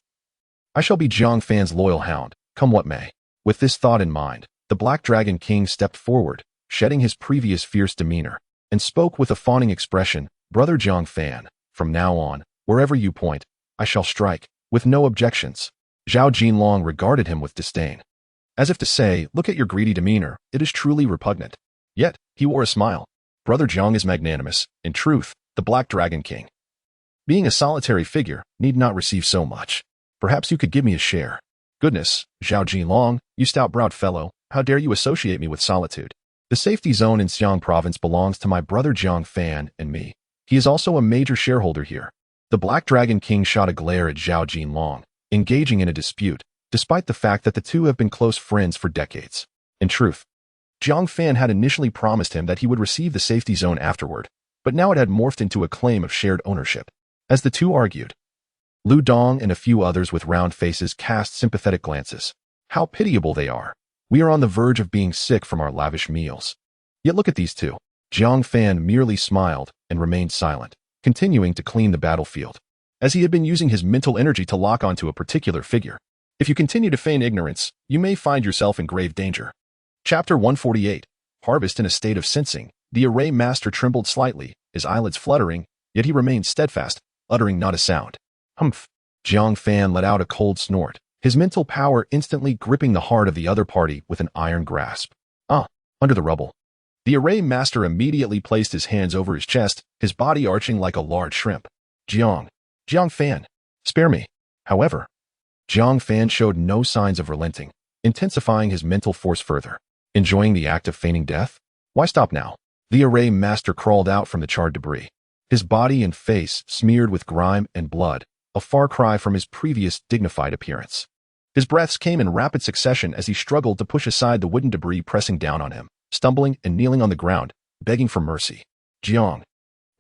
I shall be Jiang Fan's loyal hound, come what may. With this thought in mind, the Black Dragon King stepped forward, shedding his previous fierce demeanor, and spoke with a fawning expression, Brother Jiang Fan, from now on, wherever you point, I shall strike, with no objections. Zhao Jinlong regarded him with disdain. As if to say, look at your greedy demeanor, it is truly repugnant. Yet, he wore a smile. Brother Jiang is magnanimous, in truth, the Black Dragon King. Being a solitary figure, need not receive so much. Perhaps you could give me a share. Goodness, Zhao Jinlong, you stout-browed fellow, how dare you associate me with solitude? The safety zone in Xiang province belongs to my brother Jiang Fan and me. He is also a major shareholder here. The Black Dragon King shot a glare at Zhao Jinlong, engaging in a dispute, despite the fact that the two have been close friends for decades. In truth, Jiang Fan had initially promised him that he would receive the safety zone afterward, but now it had morphed into a claim of shared ownership. As the two argued, Lu Dong and a few others with round faces cast sympathetic glances. How pitiable they are. We are on the verge of being sick from our lavish meals. Yet look at these two. Jiang Fan merely smiled and remained silent, continuing to clean the battlefield, as he had been using his mental energy to lock onto a particular figure. If you continue to feign ignorance, you may find yourself in grave danger. Chapter 148. Harvest. In a state of sensing, the array master trembled slightly, his eyelids fluttering, yet he remained steadfast, uttering not a sound. Humph. Jiang Fan let out a cold snort, his mental power instantly gripping the heart of the other party with an iron grasp. Under the rubble. The array master immediately placed his hands over his chest, his body arching like a large shrimp. Jiang Fan, spare me. However, Jiang Fan showed no signs of relenting, intensifying his mental force further. Enjoying the act of feigning death? Why stop now? The array master crawled out from the charred debris, his body and face smeared with grime and blood, a far cry from his previous dignified appearance. His breaths came in rapid succession as he struggled to push aside the wooden debris pressing down on him, stumbling and kneeling on the ground, begging for mercy. Jiang.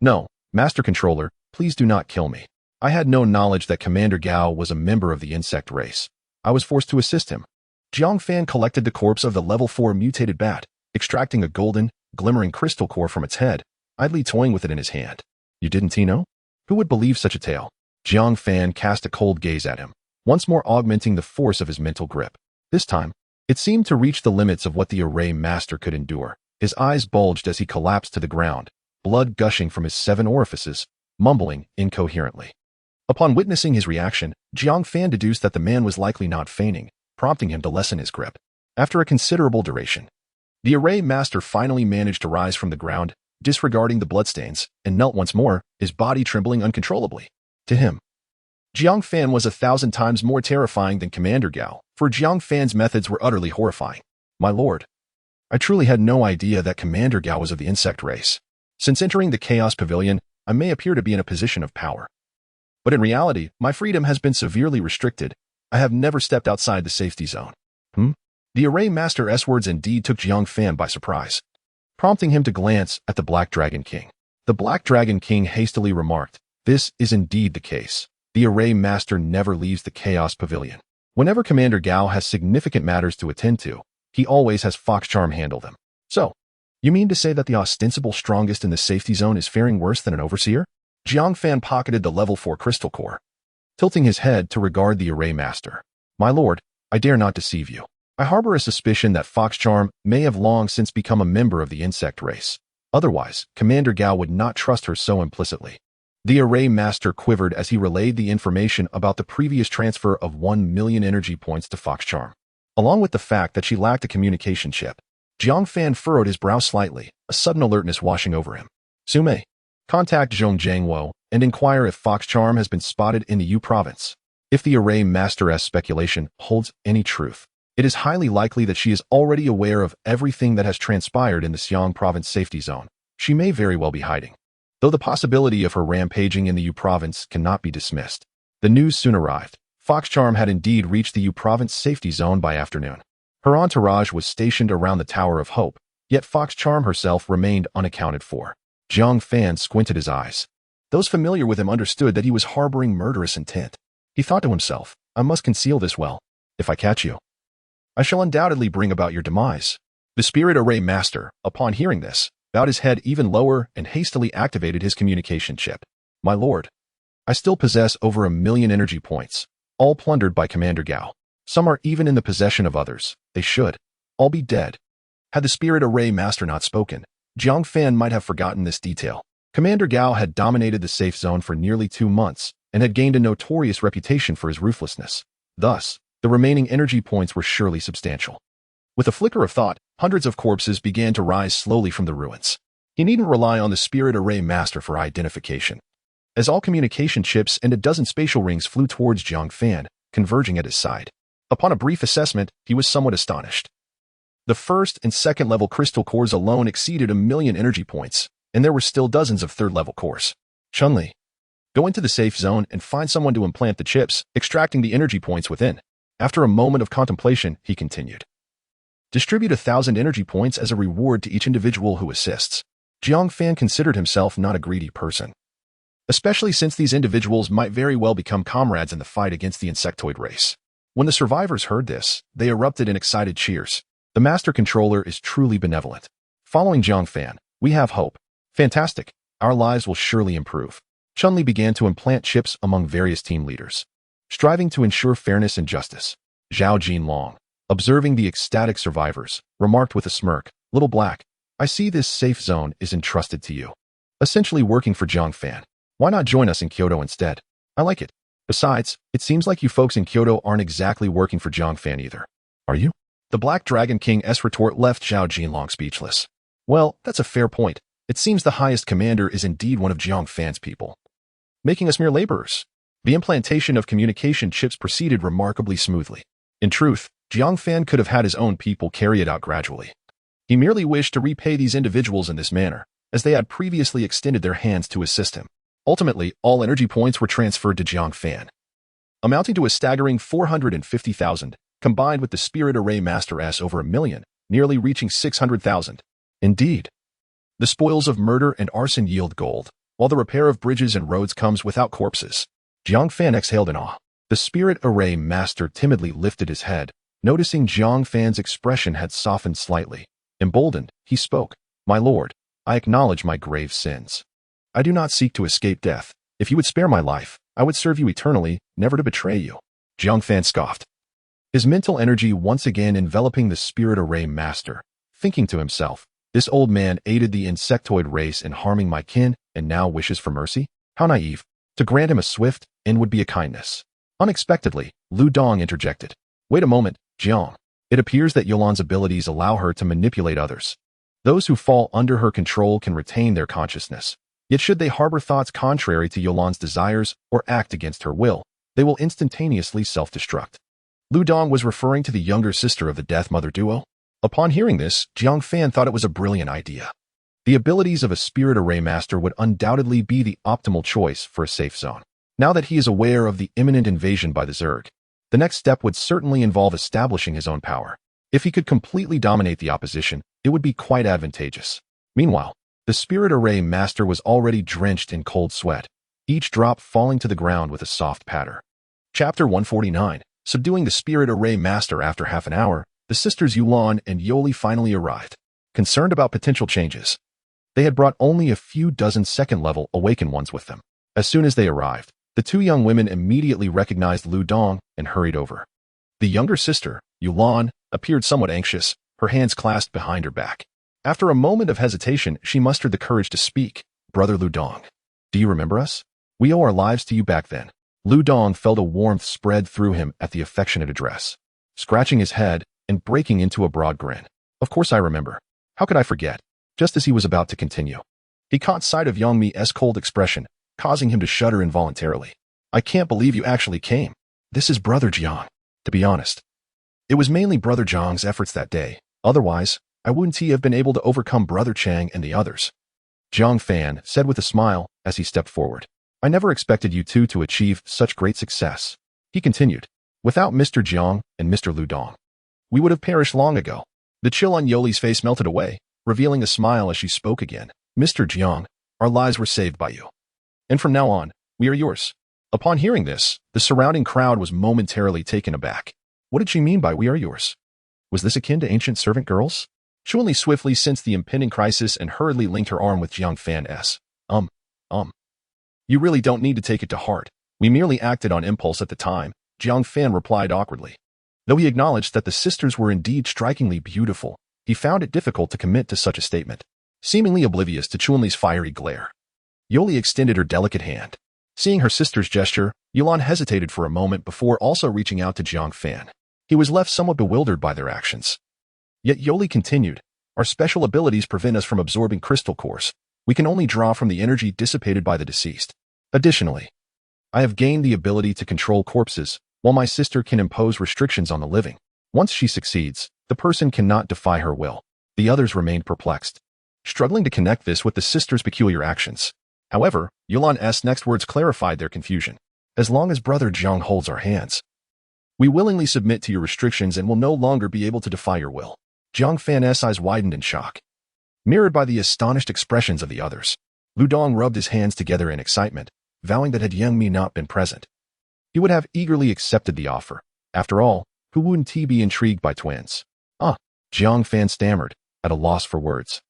No, Master Controller, please do not kill me. I had no knowledge that Commander Gao was a member of the insect race. I was forced to assist him. Jiang Fan collected the corpse of the level 4 mutated bat, extracting a golden, glimmering crystal core from its head, idly toying with it in his hand. You didn't know? Who would believe such a tale? Jiang Fan cast a cold gaze at him, once more augmenting the force of his mental grip. This time, it seemed to reach the limits of what the array master could endure. His eyes bulged as he collapsed to the ground, blood gushing from his 7 orifices, mumbling incoherently. Upon witnessing his reaction, Jiang Fan deduced that the man was likely not feigning, prompting him to lessen his grip. After a considerable duration, the array master finally managed to rise from the ground, disregarding the bloodstains, and knelt once more, his body trembling uncontrollably. To him, Jiang Fan was 1,000 times more terrifying than Commander Gao, for Jiang Fan's methods were utterly horrifying. My lord, I truly had no idea that Commander Gao was of the insect race. Since entering the Chaos Pavilion, I may appear to be in a position of power. But in reality, my freedom has been severely restricted. I have never stepped outside the safety zone. The array master's words indeed took Jiang Fan by surprise, prompting him to glance at the Black Dragon King. The Black Dragon King hastily remarked, this is indeed the case. The array master never leaves the Chaos Pavilion. Whenever Commander Gao has significant matters to attend to, he always has Fox Charm handle them. So, you mean to say that the ostensible strongest in the safety zone is faring worse than an overseer? Jiang Fan pocketed the level 4 crystal core, tilting his head to regard the array master. My lord, I dare not deceive you. I harbor a suspicion that Fox Charm may have long since become a member of the insect race. Otherwise, Commander Gao would not trust her so implicitly. The array master quivered as he relayed the information about the previous transfer of 1,000,000 energy points to Fox Charm, along with the fact that she lacked a communication chip. Jiang Fan furrowed his brow slightly, a sudden alertness washing over him. Sume, contact Zhong Jiangwo and inquire if Fox Charm has been spotted in the Yu province. If the array master's speculation holds any truth, it is highly likely that she is already aware of everything that has transpired in the Xiang province safety zone. She may very well be hiding, though the possibility of her rampaging in the Yu province cannot be dismissed. The news soon arrived. Fox Charm had indeed reached the Yu province safety zone by afternoon. Her entourage was stationed around the Tower of Hope, yet Fox Charm herself remained unaccounted for. Jiang Fan squinted his eyes. Those familiar with him understood that he was harboring murderous intent. He thought to himself, I must conceal this well. If I catch you, I shall undoubtedly bring about your demise. The spirit array master, upon hearing this, bowed his head even lower and hastily activated his communication chip. My lord, I still possess over 1,000,000 energy points, all plundered by Commander Gao. Some are even in the possession of others. They should all be dead. Had the spirit array master not spoken, Jiang Fan might have forgotten this detail. Commander Gao had dominated the safe zone for nearly 2 months and had gained a notorious reputation for his ruthlessness. Thus, the remaining energy points were surely substantial. With a flicker of thought, hundreds of corpses began to rise slowly from the ruins. He needn't rely on the spirit array master for identification, as all communication chips and a dozen spatial rings flew towards Jiang Fan, converging at his side. Upon a brief assessment, he was somewhat astonished. The first and second level crystal cores alone exceeded 1,000,000 energy points, and there were still dozens of third-level cores. Chun-Li, go into the safe zone and find someone to implant the chips, extracting the energy points within. After a moment of contemplation, he continued. Distribute 1,000 energy points as a reward to each individual who assists. Jiang Fan considered himself not a greedy person, especially since these individuals might very well become comrades in the fight against the insectoid race. When the survivors heard this, they erupted in excited cheers. The Master Controller is truly benevolent. Following Jiang Fan, we have hope. Fantastic. Our lives will surely improve. Chun-Li began to implant chips among various team leaders, striving to ensure fairness and justice. Zhao Jinlong, observing the ecstatic survivors, remarked with a smirk, Little Black, I see this safe zone is entrusted to you. Essentially working for Jiang Fan. Why not join us in Kyoto instead? I like it. Besides, it seems like you folks in Kyoto aren't exactly working for Jiang Fan either. Are you? The Black Dragon King's retort left Zhao Jinlong speechless. Well, that's a fair point. It seems the highest commander is indeed one of Jiang Fan's people, making us mere laborers. The implantation of communication chips proceeded remarkably smoothly. In truth, Jiang Fan could have had his own people carry it out gradually. He merely wished to repay these individuals in this manner, as they had previously extended their hands to assist him. Ultimately, all energy points were transferred to Jiang Fan, amounting to a staggering 450,000, combined with the Spirit Array Master S over 1,000,000, nearly reaching 600,000. Indeed, the spoils of murder and arson yield gold, while the repair of bridges and roads comes without corpses. Jiang Fan exhaled in awe. The Spirit Array Master timidly lifted his head, noticing Jiang Fan's expression had softened slightly. Emboldened, he spoke. My lord, I acknowledge my grave sins. I do not seek to escape death. If you would spare my life, I would serve you eternally, never to betray you. Jiang Fan scoffed, his mental energy once again enveloping the Spirit Array Master, thinking to himself, this old man aided the insectoid race in harming my kin and now wishes for mercy? How naive. To grant him a swift end would be a kindness. Unexpectedly, Lu Dong interjected. Wait a moment, Jiang. It appears that Yolan's abilities allow her to manipulate others. Those who fall under her control can retain their consciousness. Yet should they harbor thoughts contrary to Yolan's desires or act against her will, they will instantaneously self-destruct. Lu Dong was referring to the younger sister of the Death Mother duo. Upon hearing this, Jiang Fan thought it was a brilliant idea. The abilities of a Spirit Array Master would undoubtedly be the optimal choice for a safe zone. Now that he is aware of the imminent invasion by the Zerg, the next step would certainly involve establishing his own power. If he could completely dominate the opposition, it would be quite advantageous. Meanwhile, the Spirit Array Master was already drenched in cold sweat, each drop falling to the ground with a soft patter. Chapter 149. Subduing the Spirit Array Master. After half an hour, the sisters Yulan and Yoli finally arrived. Concerned about potential changes, they had brought only a few dozen second-level awakened ones with them. As soon as they arrived, the two young women immediately recognized Lu Dong and hurried over. The younger sister, Yulan, appeared somewhat anxious, her hands clasped behind her back. After a moment of hesitation, she mustered the courage to speak. Brother Lu Dong, do you remember us? We owe our lives to you back then. Lu Dong felt a warmth spread through him at the affectionate address, scratching his head and breaking into a broad grin. Of course I remember. How could I forget? Just as he was about to continue, he caught sight of Yangmi's cold expression, causing him to shudder involuntarily. I can't believe you actually came. This is Brother Jiang. To be honest, it was mainly Brother Jiang's efforts that day. Otherwise, I wouldn't have been able to overcome Brother Chang and the others. Jiang Fan said with a smile as he stepped forward. I never expected you two to achieve such great success. He continued. Without Mr. Jiang and Mr. Lu Dong, we would have perished long ago. The chill on Yoli's face melted away, revealing a smile as she spoke again. Mr. Jiang, our lives were saved by you. And from now on, we are yours. Upon hearing this, the surrounding crowd was momentarily taken aback. What did she mean by we are yours? Was this akin to ancient servant girls? Chun-Li swiftly sensed the impending crisis and hurriedly linked her arm with Jiang Fan's. Um. You really don't need to take it to heart. We merely acted on impulse at the time, Jiang Fan replied awkwardly. Though he acknowledged that the sisters were indeed strikingly beautiful, he found it difficult to commit to such a statement. Seemingly oblivious to Chun-Li's fiery glare, Yoli extended her delicate hand. Seeing her sister's gesture, Yulan hesitated for a moment before also reaching out to Jiang Fan. He was left somewhat bewildered by their actions. Yet Yoli continued, our special abilities prevent us from absorbing crystal cores. We can only draw from the energy dissipated by the deceased. Additionally, I have gained the ability to control corpses, while my sister can impose restrictions on the living. Once she succeeds, the person cannot defy her will. The others remained perplexed, struggling to connect this with the sister's peculiar actions. However, Yulan's next words clarified their confusion. As long as Brother Jiang holds our hands, we willingly submit to your restrictions and will no longer be able to defy your will. Jiang Fan's eyes widened in shock, mirrored by the astonished expressions of the others. Lu Dong rubbed his hands together in excitement, vowing that had Yang Mi not been present, he would have eagerly accepted the offer. After all, who wouldn't he be intrigued by twins? Jiang Fan stammered, at a loss for words,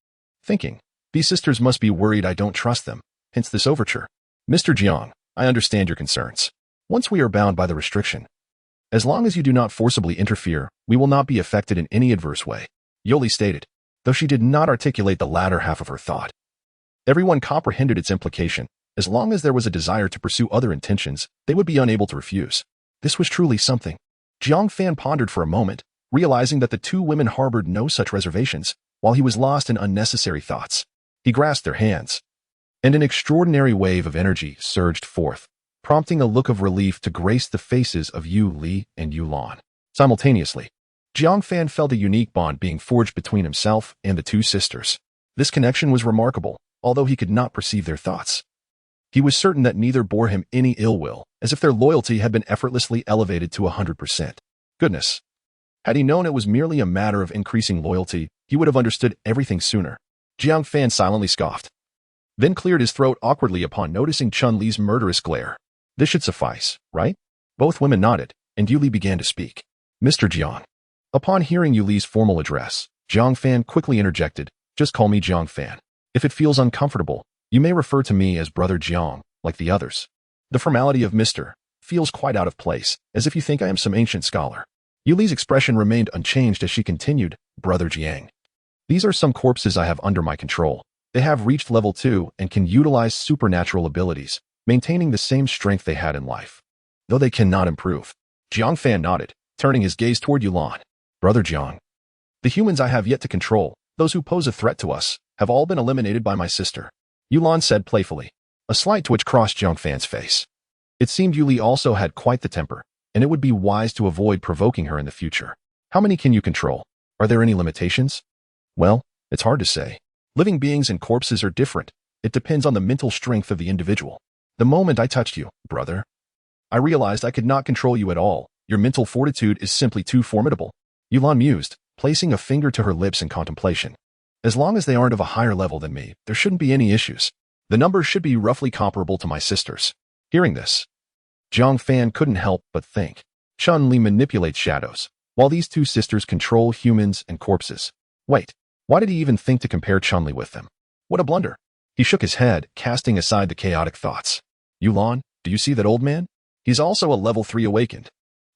thinking, these sisters must be worried I don't trust them, hence this overture. Mr. Jiang, I understand your concerns. Once we are bound by the restriction, as long as you do not forcibly interfere, we will not be affected in any adverse way, Yoli stated, though she did not articulate the latter half of her thought. Everyone comprehended its implication. As long as there was a desire to pursue other intentions, they would be unable to refuse. This was truly something. Jiang Fan pondered for a moment, realizing that the two women harbored no such reservations, while he was lost in unnecessary thoughts. He grasped their hands, and an extraordinary wave of energy surged forth, prompting a look of relief to grace the faces of Yu Li and Yulan. Simultaneously, Jiang Fan felt a unique bond being forged between himself and the two sisters. This connection was remarkable, although he could not perceive their thoughts. He was certain that neither bore him any ill will, as if their loyalty had been effortlessly elevated to 100%. Goodness! Had he known it was merely a matter of increasing loyalty, he would have understood everything sooner. Jiang Fan silently scoffed, then cleared his throat awkwardly upon noticing Chun-Li's murderous glare. This should suffice, right? Both women nodded, and Yuli began to speak. Mr. Jiang. Upon hearing Yuli's formal address, Jiang Fan quickly interjected, just call me Jiang Fan. If it feels uncomfortable, you may refer to me as Brother Jiang, like the others. The formality of Mr. feels quite out of place, as if you think I am some ancient scholar. Yuli's expression remained unchanged as she continued, Brother Jiang. These are some corpses I have under my control. They have reached level 2 and can utilize supernatural abilities, maintaining the same strength they had in life, though they cannot improve. Jiang Fan nodded, turning his gaze toward Yulan. Brother Jiang, the humans I have yet to control, those who pose a threat to us, have all been eliminated by my sister. Yulan said playfully. A slight twitch crossed Jiang Fan's face. It seemed Yuli also had quite the temper, and it would be wise to avoid provoking her in the future. How many can you control? Are there any limitations? Well, it's hard to say. Living beings and corpses are different. It depends on the mental strength of the individual. The moment I touched you, brother, I realized I could not control you at all. Your mental fortitude is simply too formidable. Yulan mused, placing a finger to her lips in contemplation. As long as they aren't of a higher level than me, there shouldn't be any issues. The numbers should be roughly comparable to my sisters. Hearing this, Jiang Fan couldn't help but think. Chun-Li manipulates shadows, while these two sisters control humans and corpses. Wait, why did he even think to compare Chun-Li with them? What a blunder. He shook his head, casting aside the chaotic thoughts. Yulan, do you see that old man? He's also a level 3 awakened.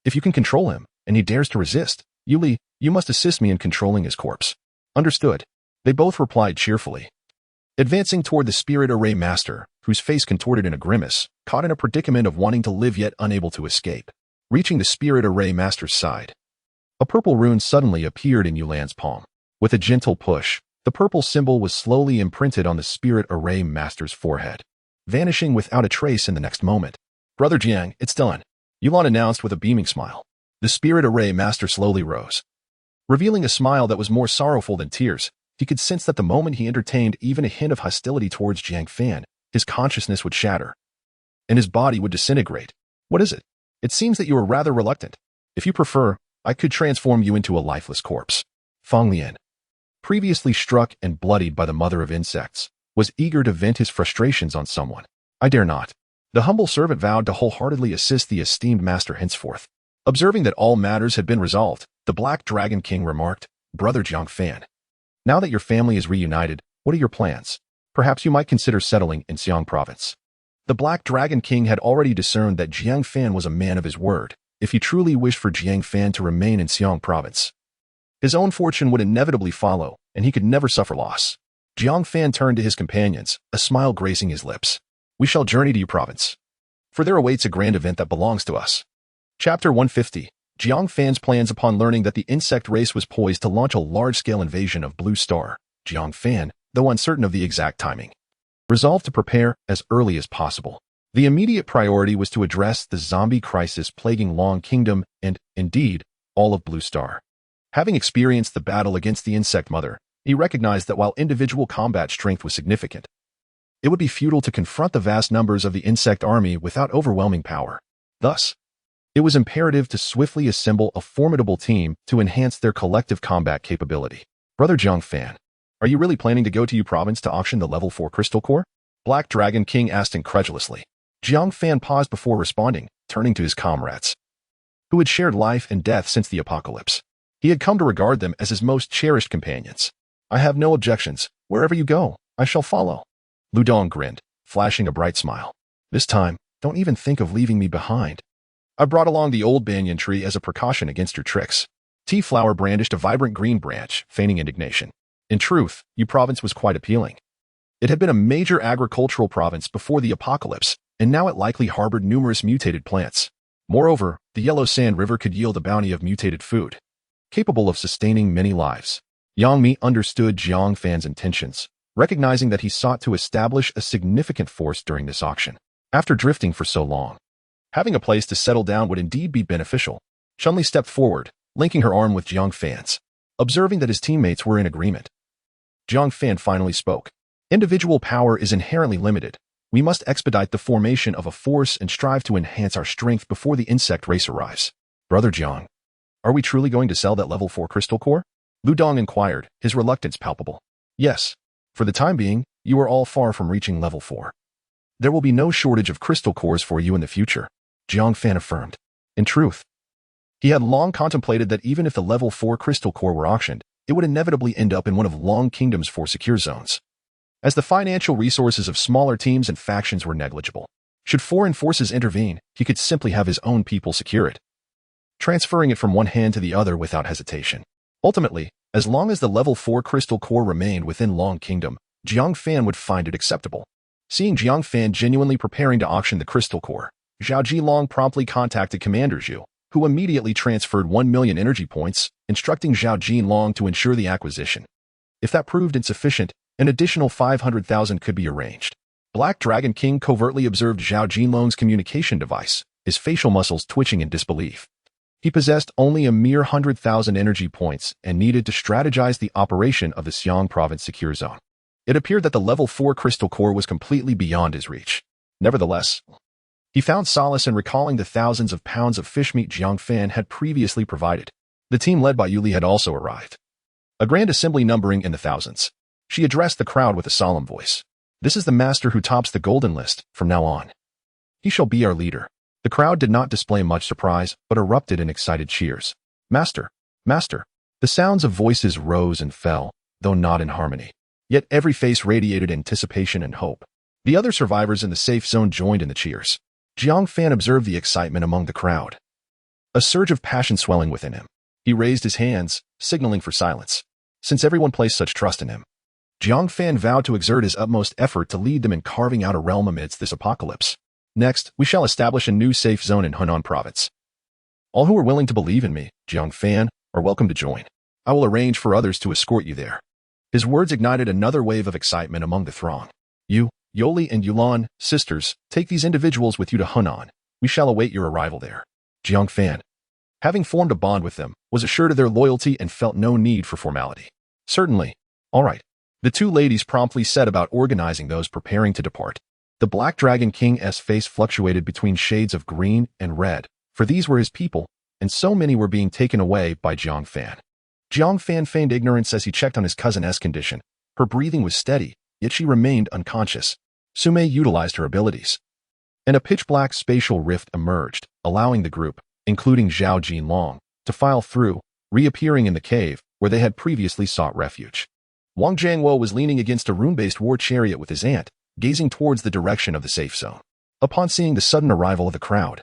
If you can control him, and he dares to resist, Yuli, you must assist me in controlling his corpse. Understood. They both replied cheerfully. Advancing toward the spirit array master, whose face contorted in a grimace, caught in a predicament of wanting to live yet unable to escape. Reaching the spirit array master's side, a purple rune suddenly appeared in Yulan's palm. With a gentle push, the purple symbol was slowly imprinted on the spirit array master's forehead, vanishing without a trace in the next moment. Brother Jiang, it's done, Yulan announced with a beaming smile. The spirit array master slowly rose, revealing a smile that was more sorrowful than tears. He could sense that the moment he entertained even a hint of hostility towards Jiang Fan, his consciousness would shatter, and his body would disintegrate. What is it? It seems that you are rather reluctant. If you prefer, I could transform you into a lifeless corpse. Fang Lian, previously struck and bloodied by the mother of insects, was eager to vent his frustrations on someone. I dare not. The humble servant vowed to wholeheartedly assist the esteemed master henceforth. Observing that all matters had been resolved, the Black Dragon King remarked, Brother Jiang Fan, Now that your family is reunited, what are your plans? Perhaps you might consider settling in Xiang province. The Black Dragon King had already discerned that Jiang Fan was a man of his word, if he truly wished for Jiang Fan to remain in Xiang province. His own fortune would inevitably follow, and he could never suffer loss. Jiang Fan turned to his companions, a smile gracing his lips. We shall journey to your province, for there awaits a grand event that belongs to us. Chapter 150. Jiang Fan's plans. Upon learning that the insect race was poised to launch a large-scale invasion of Blue Star, Jiang Fan, though uncertain of the exact timing, resolved to prepare as early as possible. The immediate priority was to address the zombie crisis plaguing Long Kingdom and, indeed, all of Blue Star. Having experienced the battle against the insect mother, he recognized that while individual combat strength was significant, it would be futile to confront the vast numbers of the insect army without overwhelming power. Thus, it was imperative to swiftly assemble a formidable team to enhance their collective combat capability. Brother Jiang Fan, are you really planning to go to Yu province to auction the level 4 crystal core? Black Dragon King asked incredulously. Jiang Fan paused before responding, turning to his comrades, who had shared life and death since the apocalypse. He had come to regard them as his most cherished companions. I have no objections. Wherever you go, I shall follow. Lu Dong grinned, flashing a bright smile. This time, don't even think of leaving me behind. I brought along the old banyan tree as a precaution against your tricks. T-Flower brandished a vibrant green branch, feigning indignation. In truth, Yu province was quite appealing. It had been a major agricultural province before the apocalypse, and now it likely harbored numerous mutated plants. Moreover, the Yellow Sand River could yield a bounty of mutated food, capable of sustaining many lives. Yang Mi understood Jiang Fan's intentions, recognizing that he sought to establish a significant force during this auction. After drifting for so long, having a place to settle down would indeed be beneficial. Chun-Li stepped forward, linking her arm with Jiang Fan's. Observing that his teammates were in agreement, Jiang Fan finally spoke. Individual power is inherently limited. We must expedite the formation of a force and strive to enhance our strength before the insect race arrives. Brother Jiang, are we truly going to sell that level 4 crystal core? Lu Dong inquired, his reluctance palpable. Yes. For the time being, you are all far from reaching level 4. There will be no shortage of crystal cores for you in the future, Jiang Fan affirmed. In truth, he had long contemplated that even if the level 4 crystal core were auctioned, it would inevitably end up in one of Long Kingdom's 4 secure zones, as the financial resources of smaller teams and factions were negligible. Should foreign forces intervene, he could simply have his own people secure it, transferring it from one hand to the other without hesitation. Ultimately, as long as the level 4 crystal core remained within Long Kingdom, Jiang Fan would find it acceptable. Seeing Jiang Fan genuinely preparing to auction the crystal core, Zhao Jilong promptly contacted Commander Zhu, who immediately transferred 1 million energy points, instructing Zhao Jilong to ensure the acquisition. If that proved insufficient, an additional 500,000 could be arranged. Black Dragon King covertly observed Zhao Jilong's communication device, his facial muscles twitching in disbelief. He possessed only a mere 100,000 energy points and needed to strategize the operation of the Xiang province secure zone. It appeared that the level 4 crystal core was completely beyond his reach. Nevertheless, he found solace in recalling the thousands of pounds of fish meat Jiang Fan had previously provided. The team led by Yuli had also arrived, a grand assembly numbering in the thousands. She addressed the crowd with a solemn voice. This is the master who tops the golden list from now on. He shall be our leader. The crowd did not display much surprise, but erupted in excited cheers. Master! Master! The sounds of voices rose and fell, though not in harmony. Yet every face radiated anticipation and hope. The other survivors in the safe zone joined in the cheers. Jiang Fan observed the excitement among the crowd, a surge of passion swelling within him. He raised his hands, signaling for silence. Since everyone placed such trust in him, Jiang Fan vowed to exert his utmost effort to lead them in carving out a realm amidst this apocalypse. Next, we shall establish a new safe zone in Hunan province. All who are willing to believe in me, Jiang Fan, are welcome to join. I will arrange for others to escort you there. His words ignited another wave of excitement among the throng. You, Yoli and Yulan, sisters, take these individuals with you to Hunan. We shall await your arrival there. Jiang Fan, having formed a bond with them, was assured of their loyalty and felt no need for formality. Certainly. All right. The two ladies promptly set about organizing those preparing to depart. The Black Dragon King's face fluctuated between shades of green and red, for these were his people, and so many were being taken away by Jiang Fan. Jiang Fan feigned ignorance as he checked on his cousin's condition. Her breathing was steady, yet she remained unconscious. Sumei utilized her abilities, and a pitch-black spatial rift emerged, allowing the group, including Zhao Jilong, to file through, reappearing in the cave where they had previously sought refuge. Wang Jiangwo was leaning against a rune-based war chariot with his aunt, gazing towards the direction of the safe zone. Upon seeing the sudden arrival of the crowd,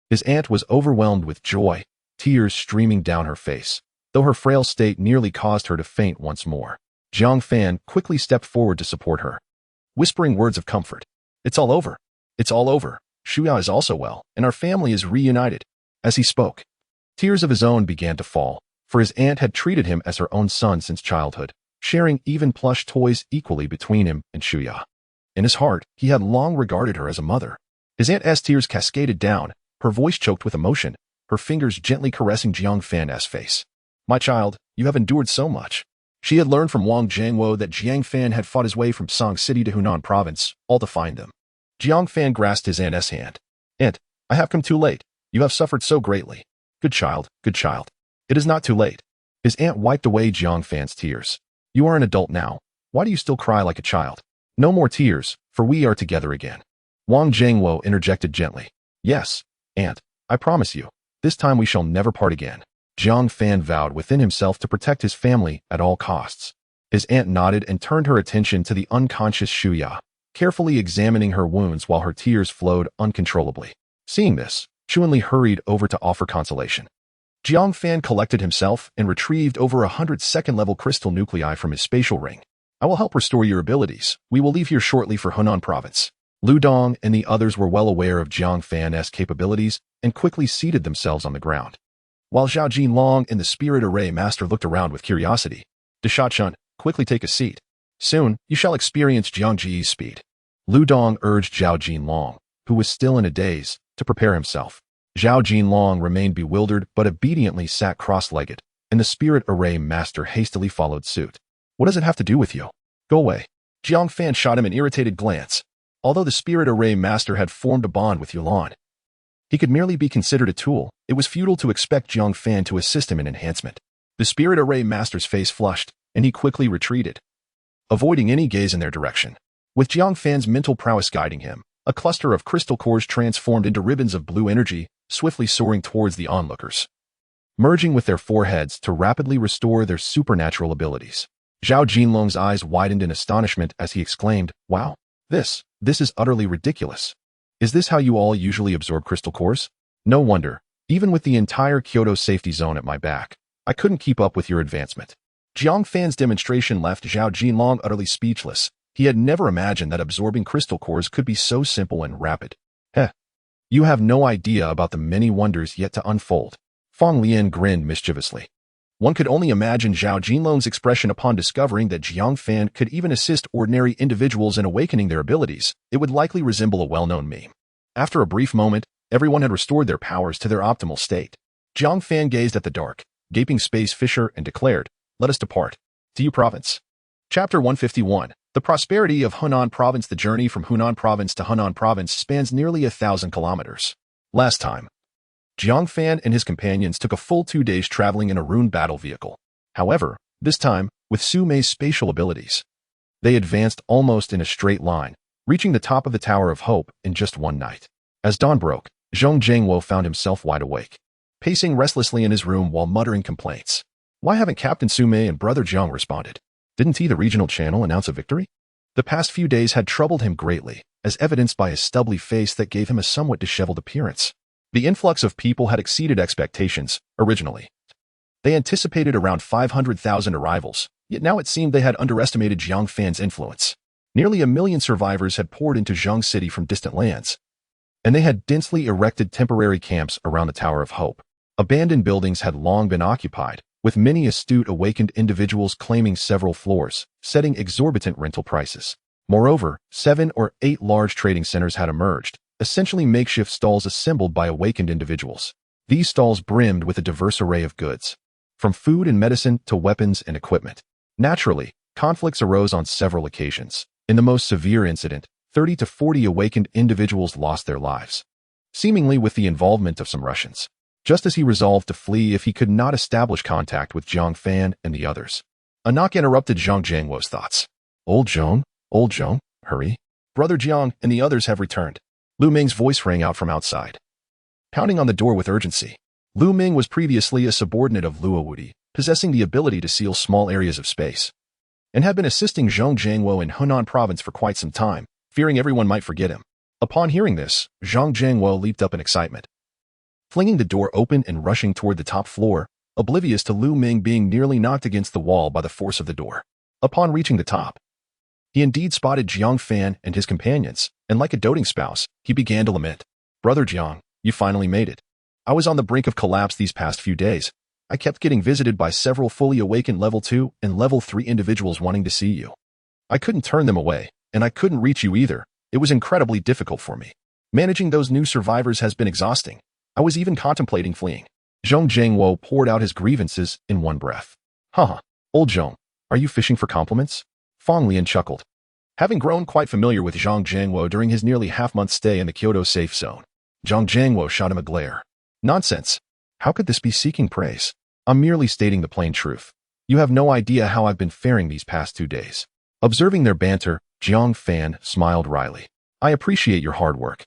his aunt was overwhelmed with joy, tears streaming down her face, though her frail state nearly caused her to faint once more. Jiang Fan quickly stepped forward to support her, whispering words of comfort. "It's all over. It's all over. Shuya is also well, and our family is reunited." As he spoke, tears of his own began to fall, for his aunt had treated him as her own son since childhood, sharing even plush toys equally between him and Shuya. In his heart, he had long regarded her as a mother. His aunt's tears cascaded down, her voice choked with emotion, her fingers gently caressing Jiang Fan's face. "My child, you have endured so much." She had learned from Wang Jiangwo that Jiang Fan had fought his way from Song City to Hunan Province, all to find them. Jiang Fan grasped his aunt's hand. "Aunt, I have come too late. You have suffered so greatly. Good child, good child. It is not too late." His aunt wiped away Jiang Fan's tears. "You are an adult now. Why do you still cry like a child? No more tears, for we are together again." Wang Jiangwo interjected gently. "Yes, aunt, I promise you, this time we shall never part again." Jiang Fan vowed within himself to protect his family at all costs. His aunt nodded and turned her attention to the unconscious Shuya, carefully examining her wounds while her tears flowed uncontrollably. Seeing this, Chuanli hurried over to offer consolation. Jiang Fan collected himself and retrieved over 100 second-level crystal nuclei from his spatial ring. "I will help restore your abilities. We will leave here shortly for Hunan Province." Lu Dong and the others were well aware of Jiang Fan's capabilities and quickly seated themselves on the ground. While Zhao Jinlong and the Spirit Array Master looked around with curiosity, "Deshachun, quickly take a seat. Soon, you shall experience Jiangji's speed." Lu Dong urged Zhao Jinlong, who was still in a daze, to prepare himself. Zhao Jinlong remained bewildered but obediently sat cross-legged, and the Spirit Array Master hastily followed suit. "What does it have to do with you? Go away." Jiang Fan shot him an irritated glance. Although the Spirit Array Master had formed a bond with Yulan, he could merely be considered a tool. It was futile to expect Jiang Fan to assist him in enhancement. The Spirit Array Master's face flushed, and he quickly retreated, avoiding any gaze in their direction. With Jiang Fan's mental prowess guiding him, a cluster of crystal cores transformed into ribbons of blue energy, swiftly soaring towards the onlookers, merging with their foreheads to rapidly restore their supernatural abilities. Zhao Jinlong's eyes widened in astonishment as he exclaimed, "Wow, this is utterly ridiculous. Is this how you all usually absorb crystal cores? No wonder, even with the entire Kyoto safety zone at my back, I couldn't keep up with your advancement." Jiang Fan's demonstration left Zhao Jinlong utterly speechless. He had never imagined that absorbing crystal cores could be so simple and rapid. "Heh. You have no idea about the many wonders yet to unfold." Fang Lian grinned mischievously. One could only imagine Zhao Jinlong's expression upon discovering that Jiang Fan could even assist ordinary individuals in awakening their abilities. It would likely resemble a well-known meme. After a brief moment, everyone had restored their powers to their optimal state. Jiang Fan gazed at the dark, gaping space fissure and declared, "Let us depart. To you province." Chapter 151. The prosperity of Hunan Province. The journey from Hunan Province to Hunan Province spans nearly 1,000 kilometers. Last time, Jiang Fan and his companions took a full 2 days traveling in a rune battle vehicle. However, this time, with Su Mei's spatial abilities, they advanced almost in a straight line, reaching the top of the Tower of Hope in just one night. As dawn broke, Zhong Jiangwo found himself wide awake, pacing restlessly in his room while muttering complaints. Why haven't Captain Su Mei and Brother Jiang responded? Didn't the regional channel announce a victory? The past few days had troubled him greatly, as evidenced by his stubbly face that gave him a somewhat disheveled appearance. The influx of people had exceeded expectations, originally. They anticipated around 500,000 arrivals, yet now it seemed they had underestimated Jiang Fan's influence. Nearly 1 million survivors had poured into Zhong City from distant lands, and they had densely erected temporary camps around the Tower of Hope. Abandoned buildings had long been occupied, with many astute awakened individuals claiming several floors, setting exorbitant rental prices. Moreover, 7 or 8 large trading centers had emerged, essentially makeshift stalls assembled by awakened individuals. These stalls brimmed with a diverse array of goods, from food and medicine to weapons and equipment. Naturally, conflicts arose on several occasions. In the most severe incident, 30 to 40 awakened individuals lost their lives, seemingly with the involvement of some Russians. Just as he resolved to flee if he could not establish contact with Jiang Fan and the others, a knock interrupted Zhang Jiangwo's thoughts. Old Zhong, hurry. Brother Jiang and the others have returned." Lu Ming's voice rang out from outside, pounding on the door with urgency. Lu Ming was previously a subordinate of Luo Wudi, possessing the ability to seal small areas of space. and had been assisting Zhong Jiangwo in Hunan province for quite some time, fearing everyone might forget him. Upon hearing this, Zhong Jiangwo leaped up in excitement, flinging the door open and rushing toward the top floor, oblivious to Lu Ming being nearly knocked against the wall by the force of the door. Upon reaching the top, he indeed spotted Jiang Fan and his companions, and like a doting spouse, he began to lament. "Brother Jiang, you finally made it. I was on the brink of collapse these past few days. I kept getting visited by several fully awakened level 2 and level 3 individuals wanting to see you. I couldn't turn them away, and I couldn't reach you either. It was incredibly difficult for me. Managing those new survivors has been exhausting. I was even contemplating fleeing." Zhong Jiangwo poured out his grievances in one breath. "Haha, old Zhong, are you fishing for compliments?" Fong Lian chuckled. Having grown quite familiar with Zhong Jiangwo during his nearly half-month stay in the Kyoto safe zone, Zhong Jiangwo shot him a glare. "Nonsense. How could this be seeking praise? I'm merely stating the plain truth. You have no idea how I've been faring these past 2 days." Observing their banter, Jiang Fan smiled wryly. "I appreciate your hard work.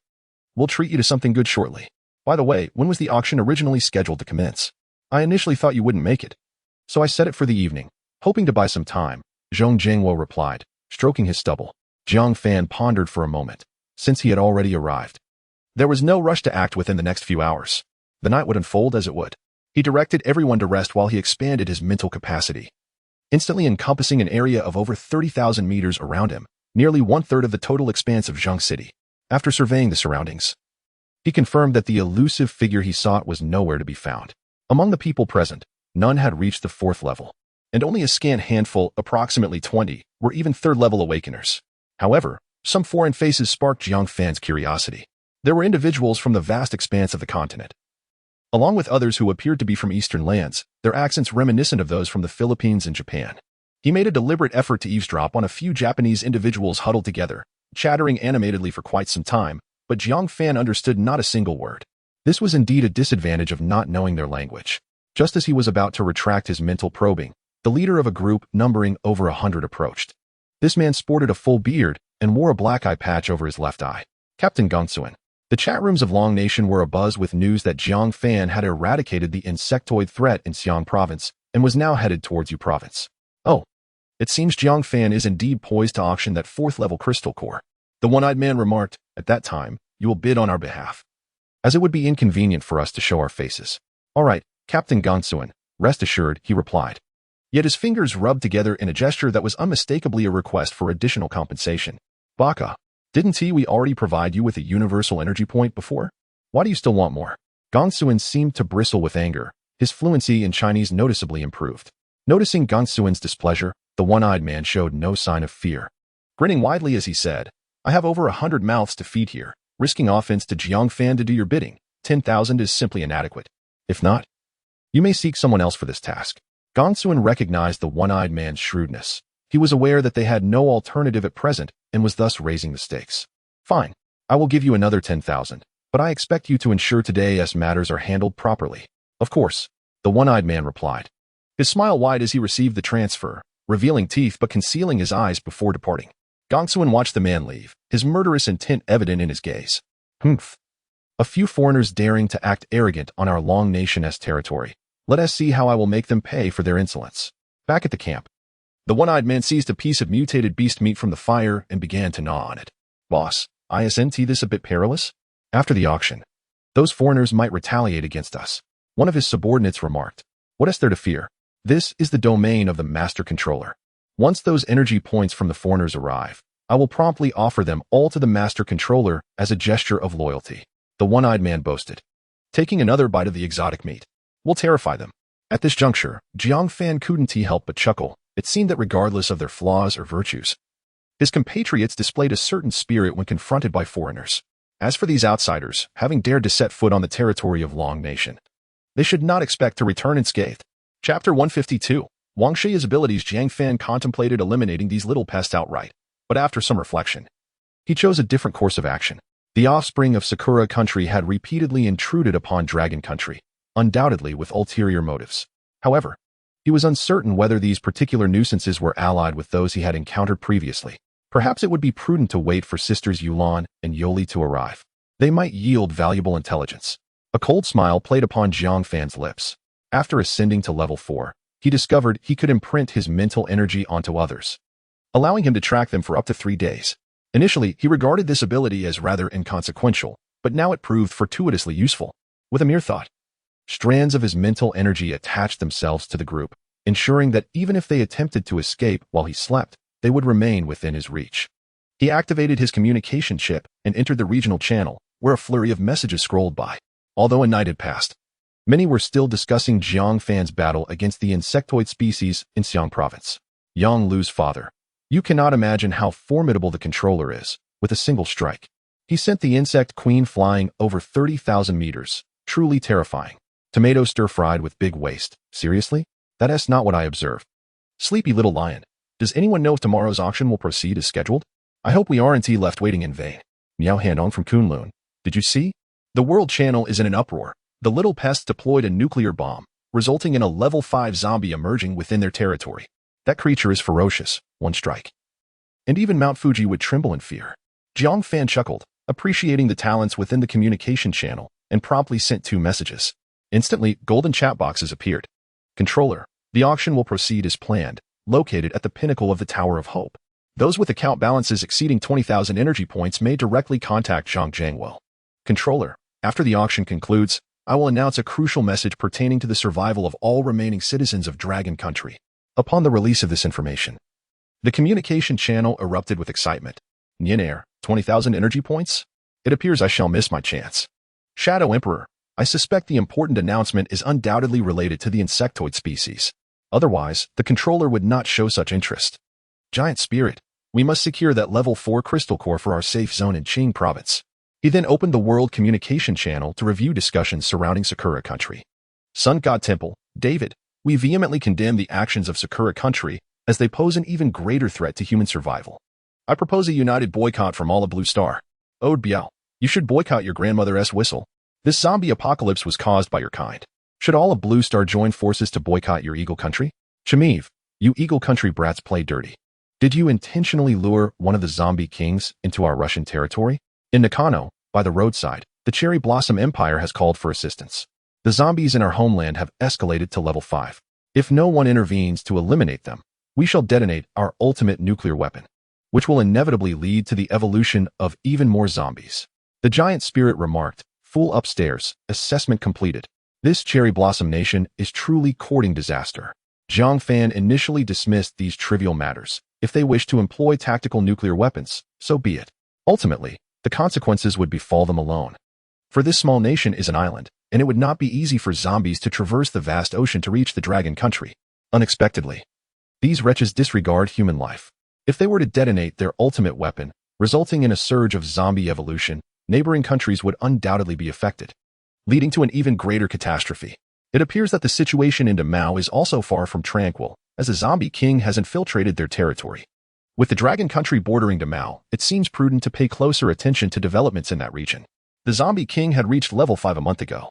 We'll treat you to something good shortly. By the way, when was the auction originally scheduled to commence? I initially thought you wouldn't make it, so I set it for the evening, hoping to buy some time," Zhong Jiangwo replied, stroking his stubble. Jiang Fan pondered for a moment, since he had already arrived. There was no rush to act within the next few hours. The night would unfold as it would. He directed everyone to rest while he expanded his mental capacity, instantly encompassing an area of over 30,000 meters around him, nearly one-third of the total expanse of Zheng City. After surveying the surroundings, he confirmed that the elusive figure he sought was nowhere to be found. Among the people present, none had reached the 4th level, and only a scant handful, approximately 20, were even 3rd-level awakeners. However, some foreign faces sparked Jiang Fan's curiosity. There were individuals from the vast expanse of the continent, along with others who appeared to be from eastern lands, their accents reminiscent of those from the Philippines and Japan. He made a deliberate effort to eavesdrop on a few Japanese individuals huddled together, chattering animatedly for quite some time, but Jiang Fan understood not a single word. This was indeed a disadvantage of not knowing their language. Just as he was about to retract his mental probing, the leader of a group numbering over 100 approached. This man sported a full beard and wore a black eye patch over his left eye. Captain Gongsuan. The chat rooms of Long Nation were abuzz with news that Jiang Fan had eradicated the insectoid threat in Xiang Province and was now headed towards Yu Province. "Oh, it seems Jiang Fan is indeed poised to auction that 4th-level crystal core," the one-eyed man remarked. "At that time, you will bid on our behalf, as it would be inconvenient for us to show our faces." "All right, Captain Gongsuan, rest assured," he replied. Yet his fingers rubbed together in a gesture that was unmistakably a request for additional compensation. "Baka, didn't we already provide you with a universal energy point before? Why do you still want more?" Gongsuan seemed to bristle with anger. His fluency in Chinese noticeably improved. Noticing Gongsuan's displeasure, the one-eyed man showed no sign of fear. Grinning widely as he said, "I have over 100 mouths to feed here. Risking offense to Jiang Fan to do your bidding, 10,000 is simply inadequate. If not, you may seek someone else for this task." Gongsuan recognized the one-eyed man's shrewdness. He was aware that they had no alternative at present and was thus raising the stakes. "Fine, I will give you another 10,000, but I expect you to ensure today as matters are handled properly." "Of course," the one-eyed man replied. His smile wide as he received the transfer, revealing teeth but concealing his eyes before departing. Gongsuan watched the man leave, his murderous intent evident in his gaze. "Humph. A few foreigners daring to act arrogant on our Long Nation's territory. Let us see how I will make them pay for their insolence." Back at the camp, the one-eyed man seized a piece of mutated beast meat from the fire and began to gnaw on it. "Boss, isn't this a bit perilous? After the auction, those foreigners might retaliate against us," one of his subordinates remarked. "What is there to fear? This is the domain of the master controller. Once those energy points from the foreigners arrive, I will promptly offer them all to the master controller as a gesture of loyalty," the one-eyed man boasted, taking another bite of the exotic meat. "We'll terrify them." At this juncture, Jiang Fan couldn't help but chuckle. It seemed that regardless of their flaws or virtues, his compatriots displayed a certain spirit when confronted by foreigners. As for these outsiders, having dared to set foot on the territory of Long Nation, they should not expect to return unscathed. Chapter 152. Wang Shi's abilities. Jiang Fan contemplated eliminating these little pests outright, but after some reflection, he chose a different course of action. The offspring of Sakura Country had repeatedly intruded upon Dragon Country, undoubtedly with ulterior motives. However, he was uncertain whether these particular nuisances were allied with those he had encountered previously. Perhaps it would be prudent to wait for sisters Yulan and Yoli to arrive. They might yield valuable intelligence. A cold smile played upon Jiang Fan's lips. After ascending to level 4, he discovered he could imprint his mental energy onto others, allowing him to track them for up to 3 days. Initially, he regarded this ability as rather inconsequential, but now it proved fortuitously useful. With a mere thought, strands of his mental energy attached themselves to the group, ensuring that even if they attempted to escape while he slept, they would remain within his reach. He activated his communication chip and entered the regional channel, where a flurry of messages scrolled by. Although a night had passed, many were still discussing Jiang Fan's battle against the insectoid species in Xiang province. Yang Lu's father. You cannot imagine how formidable the controller is. With a single strike, he sent the insect queen flying over 30,000 meters. Truly terrifying. Tomato stir-fried with big waste. Seriously? That's not what I observed. Sleepy little lion. Does anyone know if tomorrow's auction will proceed as scheduled? I hope we aren't left waiting in vain. Miao Handong from Kunlun. Did you see? The world channel is in an uproar. The little pests deployed a nuclear bomb, resulting in a level 5 zombie emerging within their territory. That creature is ferocious. One strike, and even Mount Fuji would tremble in fear. Jiang Fan chuckled, appreciating the talents within the communication channel, and promptly sent 2 messages. Instantly, golden chat boxes appeared. Controller, the auction will proceed as planned, located at the pinnacle of the Tower of Hope. Those with account balances exceeding 20,000 energy points may directly contact Zhang Jiangwo. Controller, after the auction concludes, I will announce a crucial message pertaining to the survival of all remaining citizens of Dragon Country. Upon the release of this information, the communication channel erupted with excitement. Nian Air, 20,000 energy points? It appears I shall miss my chance. Shadow Emperor, I suspect the important announcement is undoubtedly related to the insectoid species. Otherwise, the controller would not show such interest. Giant Spirit, we must secure that level 4 crystal core for our safe zone in Qing province. He then opened the world communication channel to review discussions surrounding Sakura Country. Sun God Temple, David, we vehemently condemn the actions of Sakura Country as they pose an even greater threat to human survival. I propose a united boycott from all of Blue Star. Ode Biao, you should boycott your grandmother's whistle. This zombie apocalypse was caused by your kind. Should all of Blue Star join forces to boycott your Eagle Country? Chamiv, you Eagle Country brats play dirty. Did you intentionally lure one of the zombie kings into our Russian territory? In Nakano, by the roadside, the Cherry Blossom Empire has called for assistance. The zombies in our homeland have escalated to level 5. If no one intervenes to eliminate them, we shall detonate our ultimate nuclear weapon, which will inevitably lead to the evolution of even more zombies. The giant spirit remarked, full upstairs, assessment completed. This Cherry Blossom Nation is truly courting disaster. Jiang Fan initially dismissed these trivial matters. If they wish to employ tactical nuclear weapons, so be it. Ultimately, the consequences would befall them alone. For this small nation is an island, and it would not be easy for zombies to traverse the vast ocean to reach the Dragon Country. Unexpectedly, these wretches disregard human life. If they were to detonate their ultimate weapon, resulting in a surge of zombie evolution, neighboring countries would undoubtedly be affected, leading to an even greater catastrophe. It appears that the situation in Damao is also far from tranquil, as a zombie king has infiltrated their territory. With the Dragon Country bordering Damao, it seems prudent to pay closer attention to developments in that region. The zombie king had reached level 5 a month ago,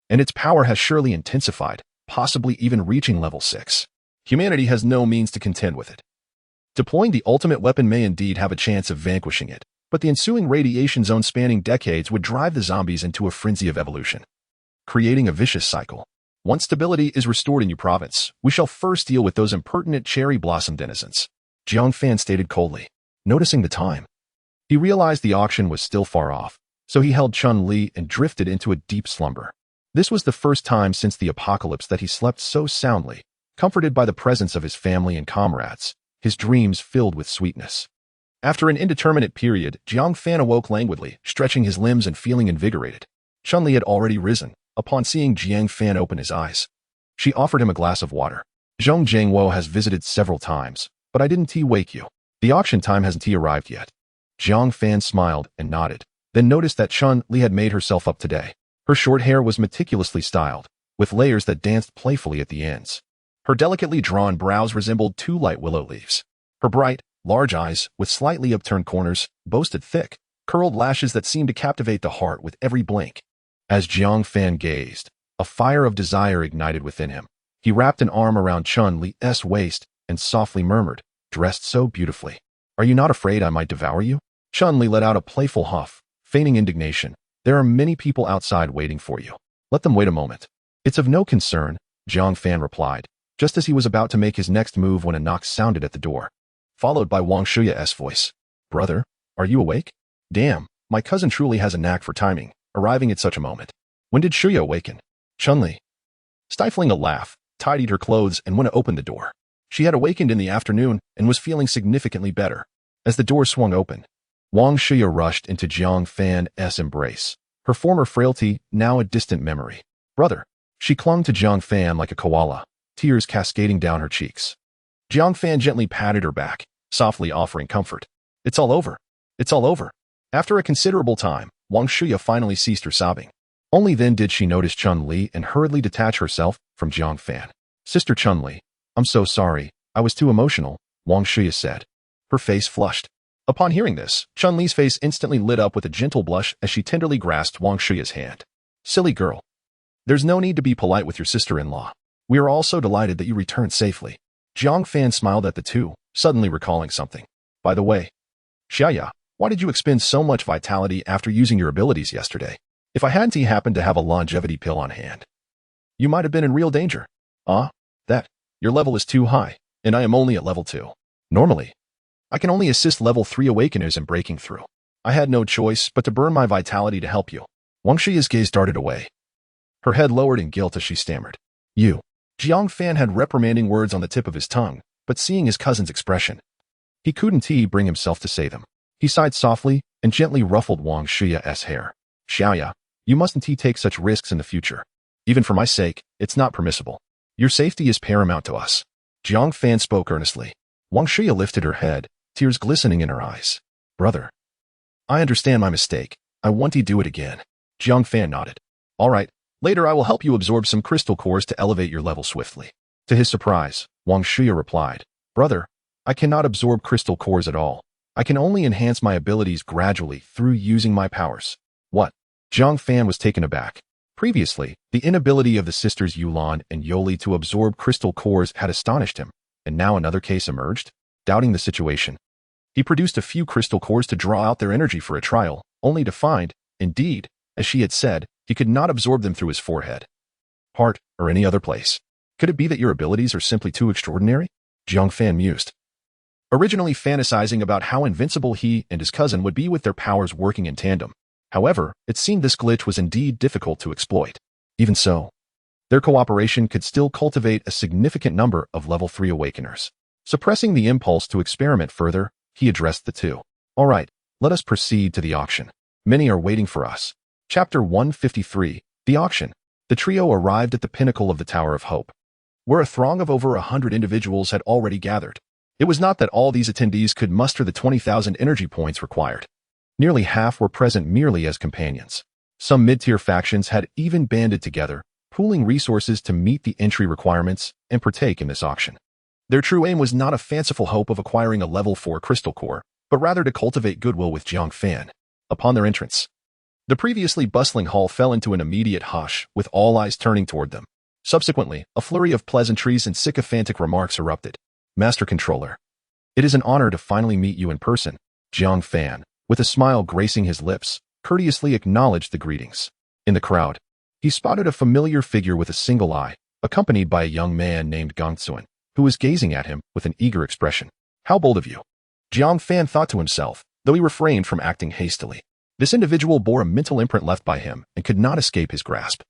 and its power has surely intensified, possibly even reaching level 6. Humanity has no means to contend with it. Deploying the ultimate weapon may indeed have a chance of vanquishing it, but the ensuing radiation zone spanning decades would drive the zombies into a frenzy of evolution, creating a vicious cycle. Once stability is restored in your province, we shall first deal with those impertinent cherry blossom denizens, Jiang Fan stated coldly. Noticing the time, he realized the auction was still far off, so he held Chun Li and drifted into a deep slumber. This was the first time since the apocalypse that he slept so soundly, comforted by the presence of his family and comrades, his dreams filled with sweetness. After an indeterminate period, Jiang Fan awoke languidly, stretching his limbs and feeling invigorated. Chun Li had already risen. Upon seeing Jiang Fan open his eyes, she offered him a glass of water. Zhang Jiangwo has visited several times, but I didn't wake you. The auction time hasn't arrived yet. Jiang Fan smiled and nodded, then noticed that Chun Li had made herself up today. Her short hair was meticulously styled, with layers that danced playfully at the ends. Her delicately drawn brows resembled 2 light willow leaves. Her bright, large eyes, with slightly upturned corners, boasted thick, curled lashes that seemed to captivate the heart with every blink. As Jiang Fan gazed, a fire of desire ignited within him. He wrapped an arm around Chun Li's waist and softly murmured, dressed so beautifully. Are you not afraid I might devour you? Chun Li let out a playful huff, feigning indignation. There are many people outside waiting for you. Let them wait a moment. It's of no concern, Jiang Fan replied, just as he was about to make his next move when a knock sounded at the door, followed by Wang Shuya's voice. "Brother, are you awake? Damn, my cousin truly has a knack for timing, arriving at such a moment. When did Shuya awaken?" Chun-Li, stifling a laugh, tidied her clothes and went to open the door. She had awakened in the afternoon and was feeling significantly better. As the door swung open, Wang Shuya rushed into Jiang Fan's embrace, her former frailty now a distant memory. "Brother." She clung to Jiang Fan like a koala, tears cascading down her cheeks. Jiang Fan gently patted her back, softly offering comfort. "It's all over. It's all over." After a considerable time, Wang Shuya finally ceased her sobbing. Only then did she notice Chun-Li and hurriedly detach herself from Jiang Fan. "Sister Chun-Li, I'm so sorry. I was too emotional," Wang Shuya said. Her face flushed. Upon hearing this, Chun-Li's face instantly lit up with a gentle blush as she tenderly grasped Wang Shuya's hand. "Silly girl. There's no need to be polite with your sister-in-law. We are all so delighted that you returned safely." Jiang Fan smiled at the two, suddenly recalling something. "By the way, Xiaya, why did you expend so much vitality after using your abilities yesterday? If I hadn't happened to have a longevity pill on hand, you might have been in real danger." That. Your level is too high, and I am only at level 2. Normally, I can only assist level 3 awakeners in breaking through. I had no choice but to burn my vitality to help you." Wang Shuya's gaze darted away. Her head lowered in guilt as she stammered. "You." Jiang Fan had reprimanding words on the tip of his tongue, but seeing his cousin's expression, he couldn't bring himself to say them. He sighed softly and gently ruffled Wang Shuya's hair. "Xiaoya, you mustn't take such risks in the future. Even for my sake, it's not permissible. Your safety is paramount to us." Jiang Fan spoke earnestly. Wang Shuya lifted her head, tears glistening in her eyes. "Brother, I understand my mistake. I want to do it again." Jiang Fan nodded. "All right, later I will help you absorb some crystal cores to elevate your level swiftly." To his surprise, Wang Shuya replied, "Brother, I cannot absorb crystal cores at all. I can only enhance my abilities gradually through using my powers." "What?" Jiang Fan was taken aback. Previously, the inability of the sisters Yulan and Yoli to absorb crystal cores had astonished him, and now another case emerged. Doubting the situation, he produced a few crystal cores to draw out their energy for a trial, only to find, indeed, as she had said, he could not absorb them through his forehead, heart, or any other place. "Could it be that your abilities are simply too extraordinary?" Jiang Fan mused, originally fantasizing about how invincible he and his cousin would be with their powers working in tandem. However, it seemed this glitch was indeed difficult to exploit. Even so, their cooperation could still cultivate a significant number of level 3 awakeners. Suppressing the impulse to experiment further, he addressed the two. "All right, let us proceed to the auction. Many are waiting for us." Chapter 153, The Auction. The trio arrived at the pinnacle of the Tower of Hope, where a throng of over 100 individuals had already gathered. It was not that all these attendees could muster the 20,000 energy points required. Nearly half were present merely as companions. Some mid-tier factions had even banded together, pooling resources to meet the entry requirements and partake in this auction. Their true aim was not a fanciful hope of acquiring a level 4 crystal core, but rather to cultivate goodwill with Jiang Fan. Upon their entrance, the previously bustling hall fell into an immediate hush, with all eyes turning toward them. Subsequently, a flurry of pleasantries and sycophantic remarks erupted. "Master Controller, it is an honor to finally meet you in person." Jiang Fan, with a smile gracing his lips, courteously acknowledged the greetings. In the crowd, he spotted a familiar figure with a single eye, accompanied by a young man named Gongtsuan, who was gazing at him with an eager expression. "How bold of you," Jiang Fan thought to himself, though he refrained from acting hastily. This individual bore a mental imprint left by him and could not escape his grasp.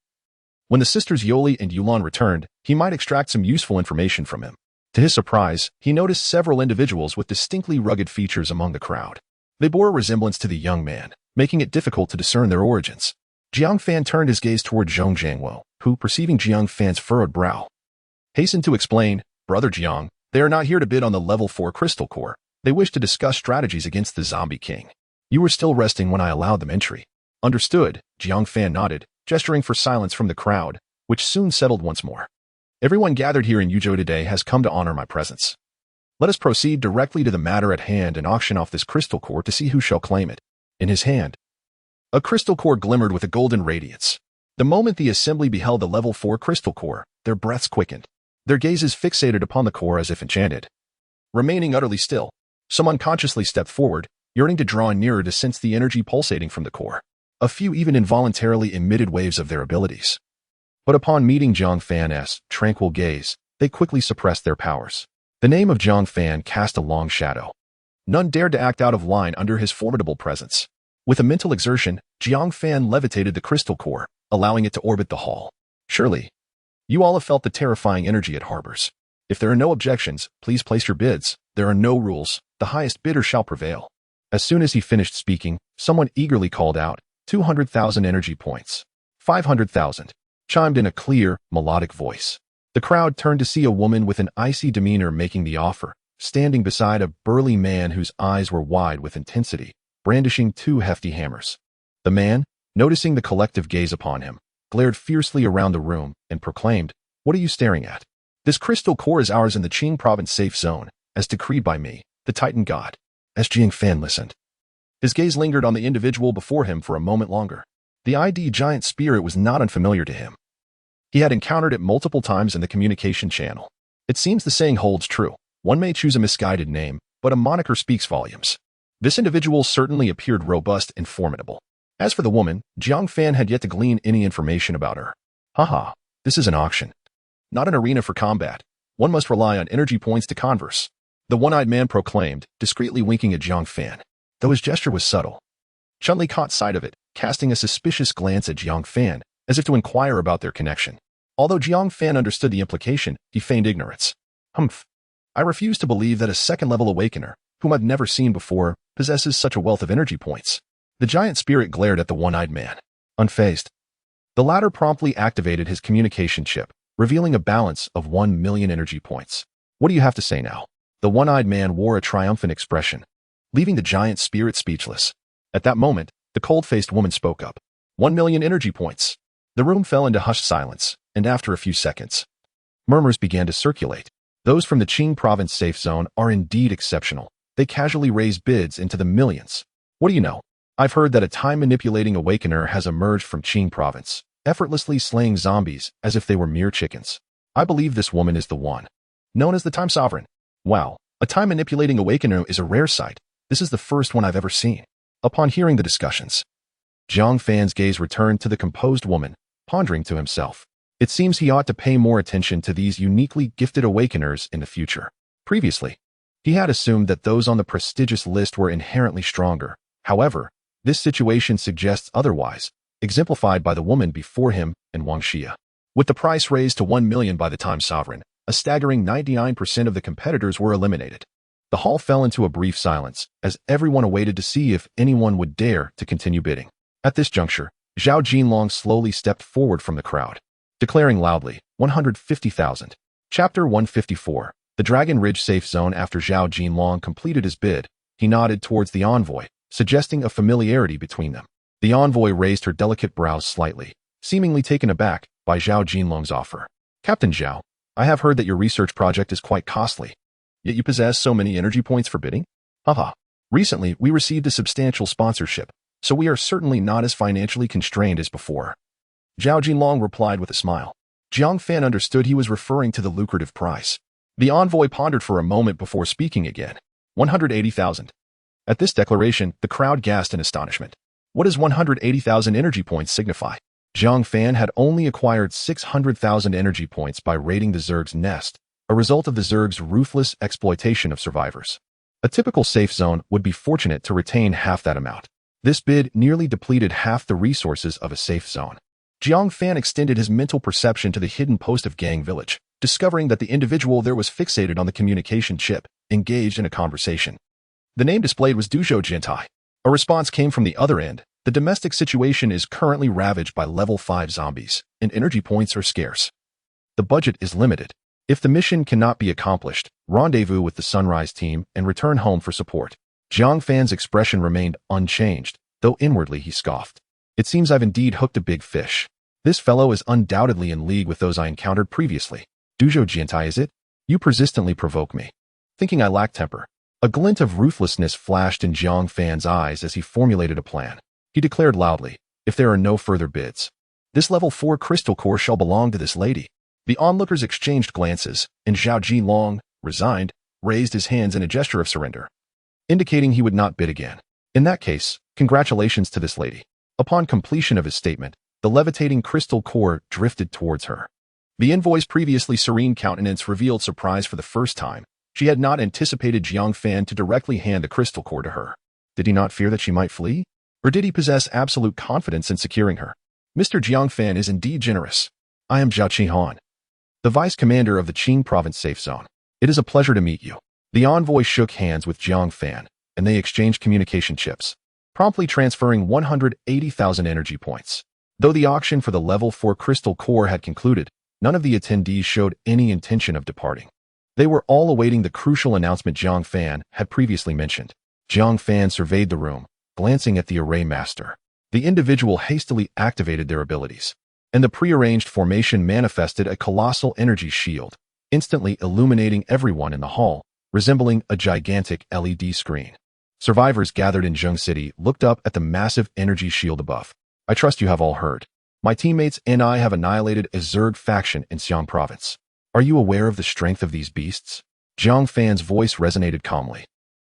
When the sisters Yoli and Yulan returned, he might extract some useful information from him. To his surprise, he noticed several individuals with distinctly rugged features among the crowd. They bore a resemblance to the young man, making it difficult to discern their origins. Jiang Fan turned his gaze toward Zhong Jiangwo, who, perceiving Jiang Fan's furrowed brow, hastened to explain, "Brother Jiang, they are not here to bid on the level 4 crystal core. They wish to discuss strategies against the zombie king. You were still resting when I allowed them entry." "Understood," Jiang Fan nodded, gesturing for silence from the crowd, which soon settled once more. "Everyone gathered here in Yuzhou today has come to honor my presence. Let us proceed directly to the matter at hand and auction off this crystal core to see who shall claim it." In his hand, a crystal core glimmered with a golden radiance. The moment the assembly beheld the level 4 crystal core, their breaths quickened, their gazes fixated upon the core as if enchanted. Remaining utterly still, some unconsciously stepped forward, yearning to draw nearer to sense the energy pulsating from the core. A few even involuntarily emitted waves of their abilities. But upon meeting Jiang Fan's tranquil gaze, they quickly suppressed their powers. The name of Jiang Fan cast a long shadow. None dared to act out of line under his formidable presence. With a mental exertion, Jiang Fan levitated the crystal core, allowing it to orbit the hall. Surely, you all have felt the terrifying energy it harbors. If there are no objections, please place your bids. There are no rules. The highest bidder shall prevail. As soon as he finished speaking, someone eagerly called out, 200,000 energy points. 500,000, chimed in a clear, melodic voice. The crowd turned to see a woman with an icy demeanor making the offer, standing beside a burly man whose eyes were wide with intensity, brandishing two hefty hammers. The man, noticing the collective gaze upon him, glared fiercely around the room and proclaimed, "What are you staring at? This crystal core is ours in the Qing province safe zone, as decreed by me, the Titan God." As Jiang Fan listened, his gaze lingered on the individual before him for a moment longer. The ID giant spirit was not unfamiliar to him. He had encountered it multiple times in the communication channel. It seems the saying holds true. One may choose a misguided name, but a moniker speaks volumes. This individual certainly appeared robust and formidable. As for the woman, Jiang Fan had yet to glean any information about her. Haha, this is an auction, not an arena for combat. One must rely on energy points to converse. The one-eyed man proclaimed, discreetly winking at Jiang Fan, though his gesture was subtle. Chun-Li caught sight of it, casting a suspicious glance at Jiang Fan, as if to inquire about their connection. Although Jiang Fan understood the implication, he feigned ignorance. Humph. I refuse to believe that a second-level awakener, whom I've never seen before, possesses such a wealth of energy points. The giant spirit glared at the one-eyed man. Unfazed, the latter promptly activated his communication chip, revealing a balance of 1 million energy points. What do you have to say now? The one-eyed man wore a triumphant expression, leaving the giant spirit speechless. At that moment, the cold-faced woman spoke up. 1 million energy points. The room fell into hushed silence, and after a few seconds, murmurs began to circulate. Those from the Qing province safe zone are indeed exceptional. They casually raise bids into the millions. What do you know? I've heard that a time-manipulating awakener has emerged from Qing province, effortlessly slaying zombies as if they were mere chickens. I believe this woman is the one. Known as the Time Sovereign. Wow, a time-manipulating awakener is a rare sight. This is the first one I've ever seen. Upon hearing the discussions, Jiang Fan's gaze returned to the composed woman, pondering to himself. It seems he ought to pay more attention to these uniquely gifted awakeners in the future. Previously, he had assumed that those on the prestigious list were inherently stronger. However, this situation suggests otherwise, exemplified by the woman before him and Wang Xia. With the price raised to 1 million by the Time Sovereign, a staggering 99% of the competitors were eliminated. The hall fell into a brief silence, as everyone awaited to see if anyone would dare to continue bidding. At this juncture, Zhao Jinlong slowly stepped forward from the crowd, declaring loudly, 150,000. Chapter 154. The Dragon Ridge Safe Zone. After Zhao Jinlong completed his bid, he nodded towards the envoy, suggesting a familiarity between them. The envoy raised her delicate brows slightly, seemingly taken aback by Zhao Jinlong's offer. Captain Zhao, I have heard that your research project is quite costly, yet you possess so many energy points for bidding? Haha. Recently, we received a substantial sponsorship, so we are certainly not as financially constrained as before. Zhao Jinlong replied with a smile. Jiang Fan understood he was referring to the lucrative price. The envoy pondered for a moment before speaking again. 180,000. At this declaration, the crowd gasped in astonishment. What does 180,000 energy points signify? Jiang Fan had only acquired 600,000 energy points by raiding the Zerg's nest, a result of the Zerg's ruthless exploitation of survivors. A typical safe zone would be fortunate to retain half that amount. This bid nearly depleted half the resources of a safe zone. Jiang Fan extended his mental perception to the hidden post of Gang Village, discovering that the individual there was fixated on the communication chip, engaged in a conversation. The name displayed was Duzhou Jintai. A response came from the other end. The domestic situation is currently ravaged by level 5 zombies, and energy points are scarce. The budget is limited. If the mission cannot be accomplished, rendezvous with the Sunrise team and return home for support. Jiang Fan's expression remained unchanged, though inwardly he scoffed. It seems I've indeed hooked a big fish. This fellow is undoubtedly in league with those I encountered previously. Duzhou Jintai, is it? You persistently provoke me. Thinking I lack temper. A glint of ruthlessness flashed in Jiang Fan's eyes as he formulated a plan. He declared loudly, if there are no further bids, this level 4 crystal core shall belong to this lady. The onlookers exchanged glances, and Zhao Jinlong, resigned, raised his hands in a gesture of surrender, indicating he would not bid again. In that case, congratulations to this lady. Upon completion of his statement, the levitating crystal core drifted towards her. The envoy's previously serene countenance revealed surprise for the first time. She had not anticipated Jiang Fan to directly hand the crystal core to her. Did he not fear that she might flee? Or did he possess absolute confidence in securing her? Mr. Jiang Fan is indeed generous. I am Zhao Qihan, the vice commander of the Qing province safe zone. It is a pleasure to meet you. The envoy shook hands with Jiang Fan, and they exchanged communication chips, promptly transferring 180,000 energy points. Though the auction for the level 4 crystal core had concluded, none of the attendees showed any intention of departing. They were all awaiting the crucial announcement Jiang Fan had previously mentioned. Jiang Fan surveyed the room, glancing at the array master. The individual hastily activated their abilities, and the prearranged formation manifested a colossal energy shield, instantly illuminating everyone in the hall, resembling a gigantic LED screen. Survivors gathered in Zheng City looked up at the massive energy shield above. I trust you have all heard. My teammates and I have annihilated a Zerg faction in Xiang province. Are you aware of the strength of these beasts? Jiang Fan's voice resonated calmly,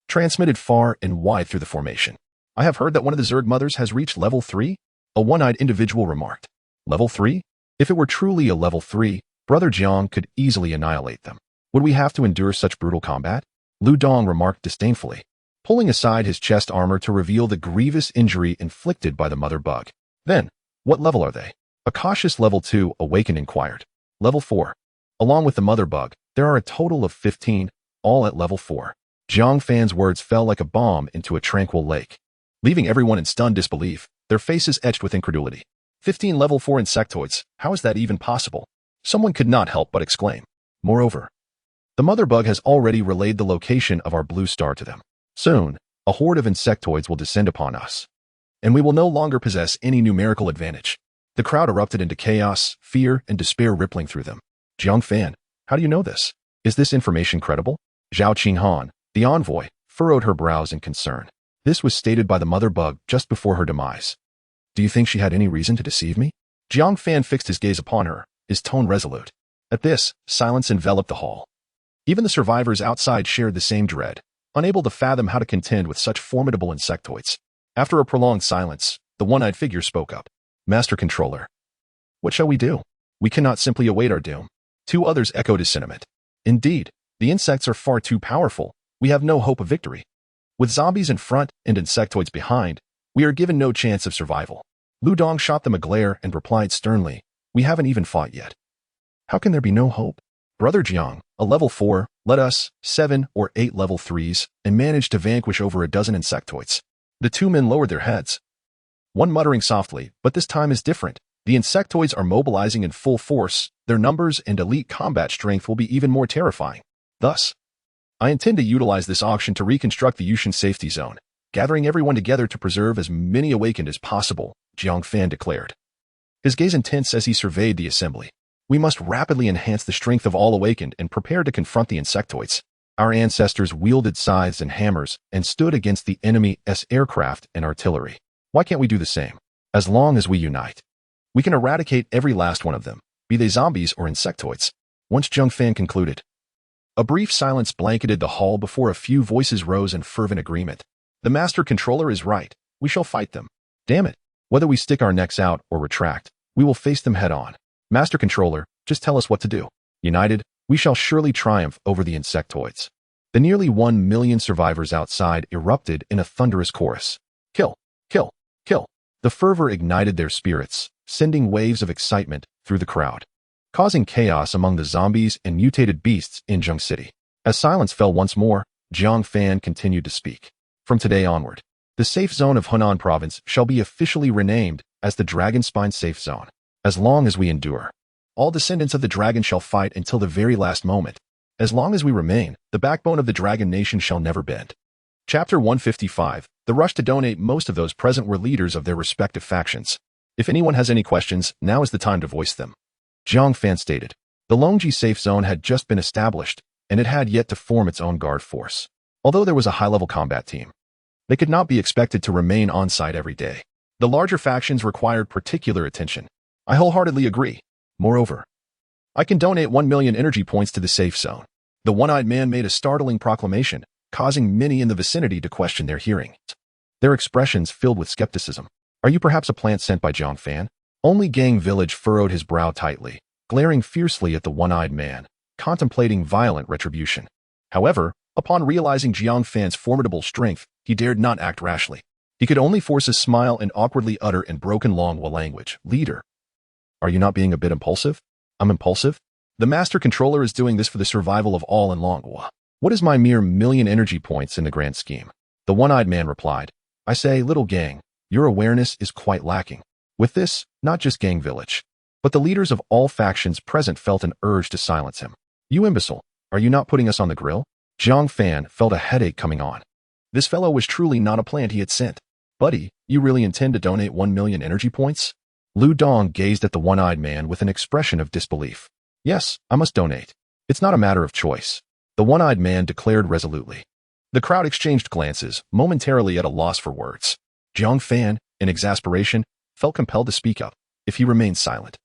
transmitted far and wide through the formation. I have heard that one of the Zerg mothers has reached level 3, a one-eyed individual remarked. Level 3? If it were truly a level 3, Brother Jiang could easily annihilate them. Would we have to endure such brutal combat? Lu Dong remarked disdainfully, pulling aside his chest armor to reveal the grievous injury inflicted by the mother bug. Then, what level are they? A cautious level 2 awakened inquired. Level 4. Along with the mother bug, there are a total of 15, all at level 4. Jiang Fan's words fell like a bomb into a tranquil lake, leaving everyone in stunned disbelief, their faces etched with incredulity. 15 level 4 insectoids, how is that even possible? Someone could not help but exclaim. Moreover, the mother bug has already relayed the location of our blue star to them. Soon, a horde of insectoids will descend upon us, and we will no longer possess any numerical advantage. The crowd erupted into chaos, fear, and despair rippling through them. Jiang Fan, how do you know this? Is this information credible? Zhao Qinghan, the envoy, furrowed her brows in concern. This was stated by the mother bug just before her demise. Do you think she had any reason to deceive me? Jiang Fan fixed his gaze upon her, his tone resolute. At this, silence enveloped the hall. Even the survivors outside shared the same dread, unable to fathom how to contend with such formidable insectoids. After a prolonged silence, the one-eyed figure spoke up. Master Controller, what shall we do? We cannot simply await our doom. Two others echoed his sentiment. Indeed, the insects are far too powerful. We have no hope of victory. With zombies in front and insectoids behind, we are given no chance of survival. Lu Dong shot them a glare and replied sternly, we haven't even fought yet. How can there be no hope? Brother Jiang, a level 4, let us, 7 or 8 level 3s, and managed to vanquish over a dozen insectoids. The two men lowered their heads, one muttering softly, but this time is different. The insectoids are mobilizing in full force. Their numbers and elite combat strength will be even more terrifying. Thus, I intend to utilize this auction to reconstruct the Yushin safety zone, gathering everyone together to preserve as many awakened as possible, Jiang Fan declared, his gaze intense as he surveyed the assembly. We must rapidly enhance the strength of all awakened and prepare to confront the insectoids. Our ancestors wielded scythes and hammers and stood against the enemy's aircraft and artillery. Why can't we do the same? As long as we unite, we can eradicate every last one of them, be they zombies or insectoids. Once Jiang Fan concluded, a brief silence blanketed the hall before a few voices rose in fervent agreement. The Master Controller is right. We shall fight them. Damn it. Whether we stick our necks out or retract, we will face them head on. Master Controller, just tell us what to do. United, we shall surely triumph over the insectoids. The nearly 1 million survivors outside erupted in a thunderous chorus. Kill, kill, kill. The fervor ignited their spirits, sending waves of excitement through the crowd, causing chaos among the zombies and mutated beasts in Zheng City. As silence fell once more, Jiang Fan continued to speak. From today onward, the safe zone of Hunan province shall be officially renamed as the Dragon Spine Safe Zone. As long as we endure, all descendants of the dragon shall fight until the very last moment. As long as we remain, the backbone of the dragon nation shall never bend. Chapter 155. The rush to donate. Most of those present were leaders of their respective factions. If anyone has any questions, now is the time to voice them. Jiang Fan stated. The Longji safe zone had just been established, and it had yet to form its own guard force. Although there was a high-level combat team, they could not be expected to remain on-site every day. The larger factions required particular attention. I wholeheartedly agree. Moreover, I can donate 1 million energy points to the safe zone. The one-eyed man made a startling proclamation, causing many in the vicinity to question their hearing. Their expressions filled with skepticism. Are you perhaps a plant sent by Jiang Fan? Only Gang Village furrowed his brow tightly, glaring fiercely at the one-eyed man, contemplating violent retribution. However, upon realizing Jiang Fan's formidable strength, he dared not act rashly. He could only force a smile and awkwardly utter in broken Longhua language, "Leader, are you not being a bit impulsive?" "I'm impulsive? The Master Controller is doing this for the survival of all in Longhua. What is my mere million energy points in the grand scheme?" The one-eyed man replied, "I say, little gang, your awareness is quite lacking." With this, not just Gang Village, but the leaders of all factions present felt an urge to silence him. "You imbecile, are you not putting us on the grill?" Jiang Fan felt a headache coming on. This fellow was truly not a plant he had sent. "Buddy, you really intend to donate 1 million energy points?" Lu Dong gazed at the one-eyed man with an expression of disbelief. "Yes, I must donate. It's not a matter of choice," the one-eyed man declared resolutely. The crowd exchanged glances, momentarily at a loss for words. Jiang Fan, in exasperation, felt compelled to speak up. If he remained silent,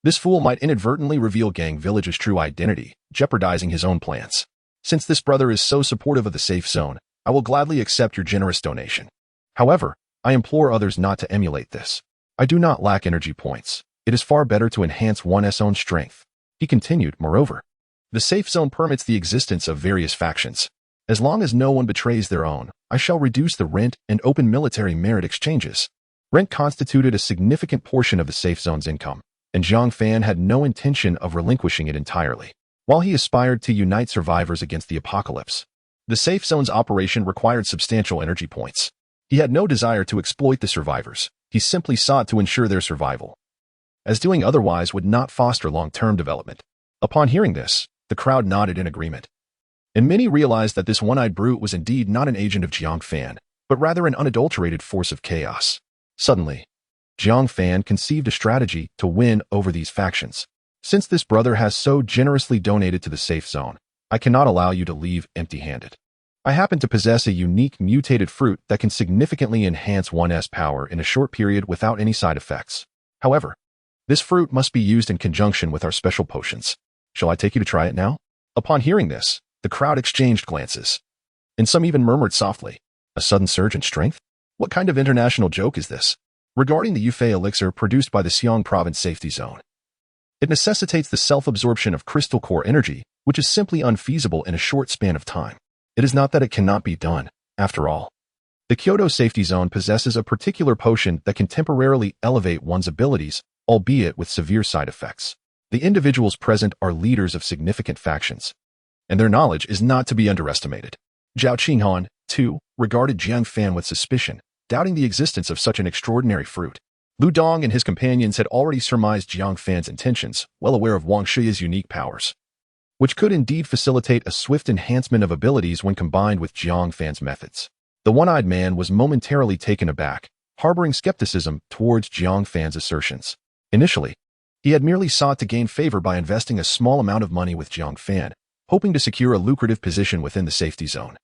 this fool might inadvertently reveal Gang Village's true identity, jeopardizing his own plans. "Since this brother is so supportive of the safe zone, I will gladly accept your generous donation. However, I implore others not to emulate this. I do not lack energy points. It is far better to enhance one's own strength." He continued, "Moreover, the safe zone permits the existence of various factions. As long as no one betrays their own, I shall reduce the rent and open military merit exchanges." Rent constituted a significant portion of the safe zone's income, and Jiang Fan had no intention of relinquishing it entirely. While he aspired to unite survivors against the apocalypse, the safe zone's operation required substantial energy points. He had no desire to exploit the survivors. He simply sought to ensure their survival, as doing otherwise would not foster long-term development. Upon hearing this, the crowd nodded in agreement, and many realized that this one-eyed brute was indeed not an agent of Jiang Fan, but rather an unadulterated force of chaos. Suddenly, Jiang Fan conceived a strategy to win over these factions. "Since this brother has so generously donated to the safe zone, I cannot allow you to leave empty-handed. I happen to possess a unique mutated fruit that can significantly enhance one's power in a short period without any side effects. However, this fruit must be used in conjunction with our special potions. Shall I take you to try it now?" Upon hearing this, the crowd exchanged glances, and some even murmured softly, "A sudden surge in strength? What kind of international joke is this?" Regarding the Yufei elixir produced by the Xiong province safety zone, it necessitates the self-absorption of crystal core energy, which is simply unfeasible in a short span of time. It is not that it cannot be done, after all. The Kyoto safety zone possesses a particular potion that can temporarily elevate one's abilities, albeit with severe side effects. The individuals present are leaders of significant factions, and their knowledge is not to be underestimated. Zhao Qinghan, too, regarded Jiang Fan with suspicion, doubting the existence of such an extraordinary fruit. Lu Dong and his companions had already surmised Jiang Fan's intentions, well aware of Wang Shiya's unique powers, which could indeed facilitate a swift enhancement of abilities when combined with Jiang Fan's methods. The one-eyed man was momentarily taken aback, harboring skepticism towards Jiang Fan's assertions. Initially, he had merely sought to gain favor by investing a small amount of money with Jiang Fan, hoping to secure a lucrative position within the safety zone.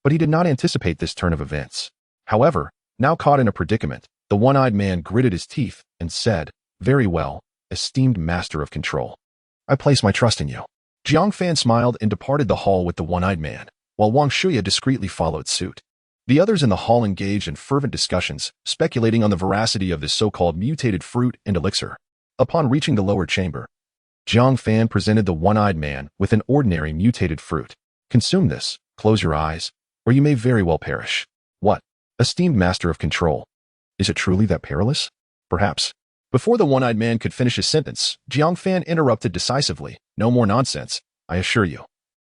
But he did not anticipate this turn of events. However, now caught in a predicament, the one-eyed man gritted his teeth and said, "Very well, esteemed master of control. I place my trust in you." Jiang Fan smiled and departed the hall with the one-eyed man, while Wang Shuya discreetly followed suit. The others in the hall engaged in fervent discussions, speculating on the veracity of this so-called mutated fruit and elixir. Upon reaching the lower chamber, Jiang Fan presented the one-eyed man with an ordinary mutated fruit. "Consume this, close your eyes, or you may very well perish." "What? Esteemed master of control, is it truly that perilous?" "Perhaps." Before the one-eyed man could finish his sentence, Jiang Fan interrupted decisively, "No more nonsense, I assure you.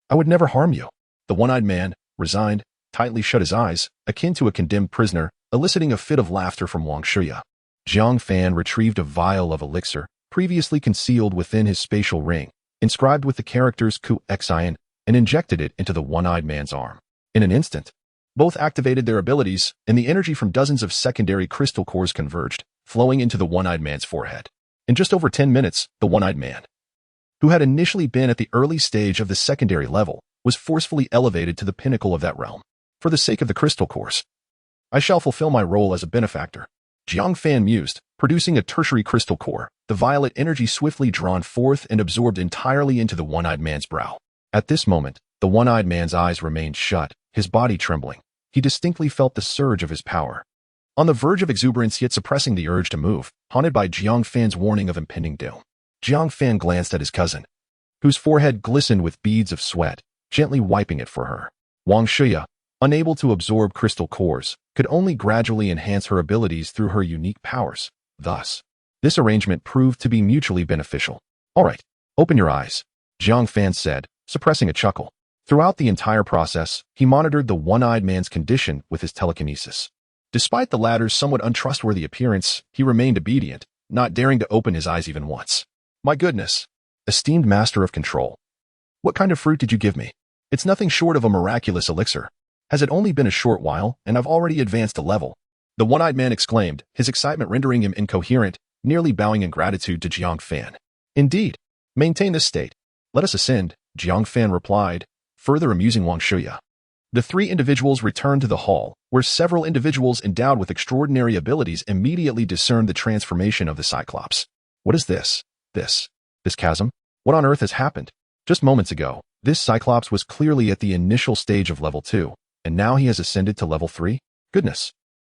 I would never harm you." The one-eyed man, resigned, tightly shut his eyes, akin to a condemned prisoner, eliciting a fit of laughter from Wang Shuya. Jiang Fan retrieved a vial of elixir, previously concealed within his spatial ring, inscribed with the characters Ku Xian, and injected it into the one-eyed man's arm. In an instant, both activated their abilities, and the energy from dozens of secondary crystal cores converged, flowing into the one-eyed man's forehead. In just over 10 minutes, the one-eyed man, who had initially been at the early stage of the secondary level, was forcefully elevated to the pinnacle of that realm. "For the sake of the crystal cores, I shall fulfill my role as a benefactor," Jiang Fan mused, producing a tertiary crystal core, the violet energy swiftly drawn forth and absorbed entirely into the one-eyed man's brow. At this moment, the one-eyed man's eyes remained shut, his body trembling. He distinctly felt the surge of his power, on the verge of exuberance yet suppressing the urge to move, haunted by Jiang Fan's warning of impending doom. Jiang Fan glanced at his cousin, whose forehead glistened with beads of sweat, gently wiping it for her. Wang Shuya, unable to absorb crystal cores, could only gradually enhance her abilities through her unique powers. Thus, this arrangement proved to be mutually beneficial. All right, open your eyes, Jiang Fan said, suppressing a chuckle. Throughout the entire process, he monitored the one-eyed man's condition with his telekinesis. Despite the latter's somewhat untrustworthy appearance, he remained obedient, not daring to open his eyes even once. My goodness, esteemed master of control. What kind of fruit did you give me? It's nothing short of a miraculous elixir. Has it only been a short while, and I've already advanced a level? The one-eyed man exclaimed, his excitement rendering him incoherent, nearly bowing in gratitude to Jiang Fan. Indeed. Maintain this state. Let us ascend, Jiang Fan replied, further amusing Wang Shuya. The three individuals returned to the hall, where several individuals endowed with extraordinary abilities immediately discerned the transformation of the Cyclops. What is this? This chasm? What on earth has happened? Just moments ago, this Cyclops was clearly at the initial stage of level 2, and now he has ascended to level 3? Goodness.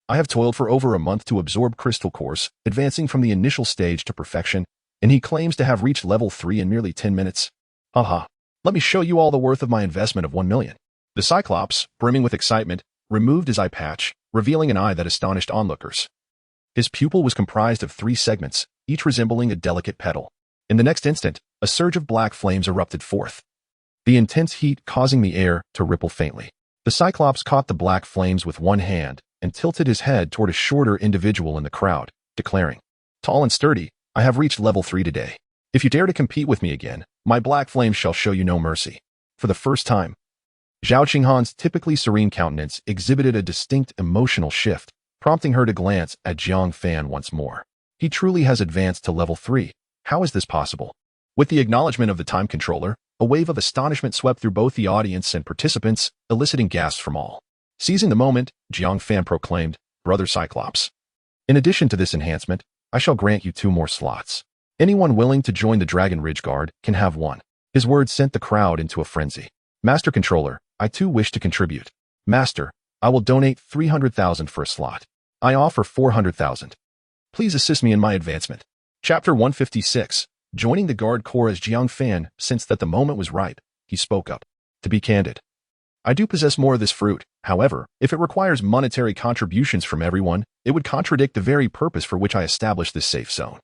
I have toiled for over a month to absorb crystal cores, advancing from the initial stage to perfection, and he claims to have reached level 3 in merely 10 minutes. Haha. Let me show you all the worth of my investment of 1 million. The Cyclops, brimming with excitement, removed his eye patch, revealing an eye that astonished onlookers. His pupil was comprised of 3 segments, each resembling a delicate petal. In the next instant, a surge of black flames erupted forth, the intense heat causing the air to ripple faintly. The Cyclops caught the black flames with one hand and tilted his head toward a shorter individual in the crowd, declaring, Tall and sturdy, I have reached level 3 today. If you dare to compete with me again, my black flames shall show you no mercy. For the first time, Zhao Qinghan's typically serene countenance exhibited a distinct emotional shift, prompting her to glance at Jiang Fan once more. He truly has advanced to level 3. How is this possible? With the acknowledgement of the time controller, a wave of astonishment swept through both the audience and participants, eliciting gasps from all. Seizing the moment, Jiang Fan proclaimed, Brother Cyclops. In addition to this enhancement, I shall grant you 2 more slots. Anyone willing to join the Dragon Ridge Guard can have one. His words sent the crowd into a frenzy. Master Controller, I too wish to contribute. Master, I will donate 300,000 for a slot. I offer 400,000. Please assist me in my advancement. Chapter 156. Joining the Guard Corps. As Jiang Fan sensed that the moment was ripe, he spoke up. To be candid, I do possess more of this fruit. However, if it requires monetary contributions from everyone, it would contradict the very purpose for which I established this safe zone.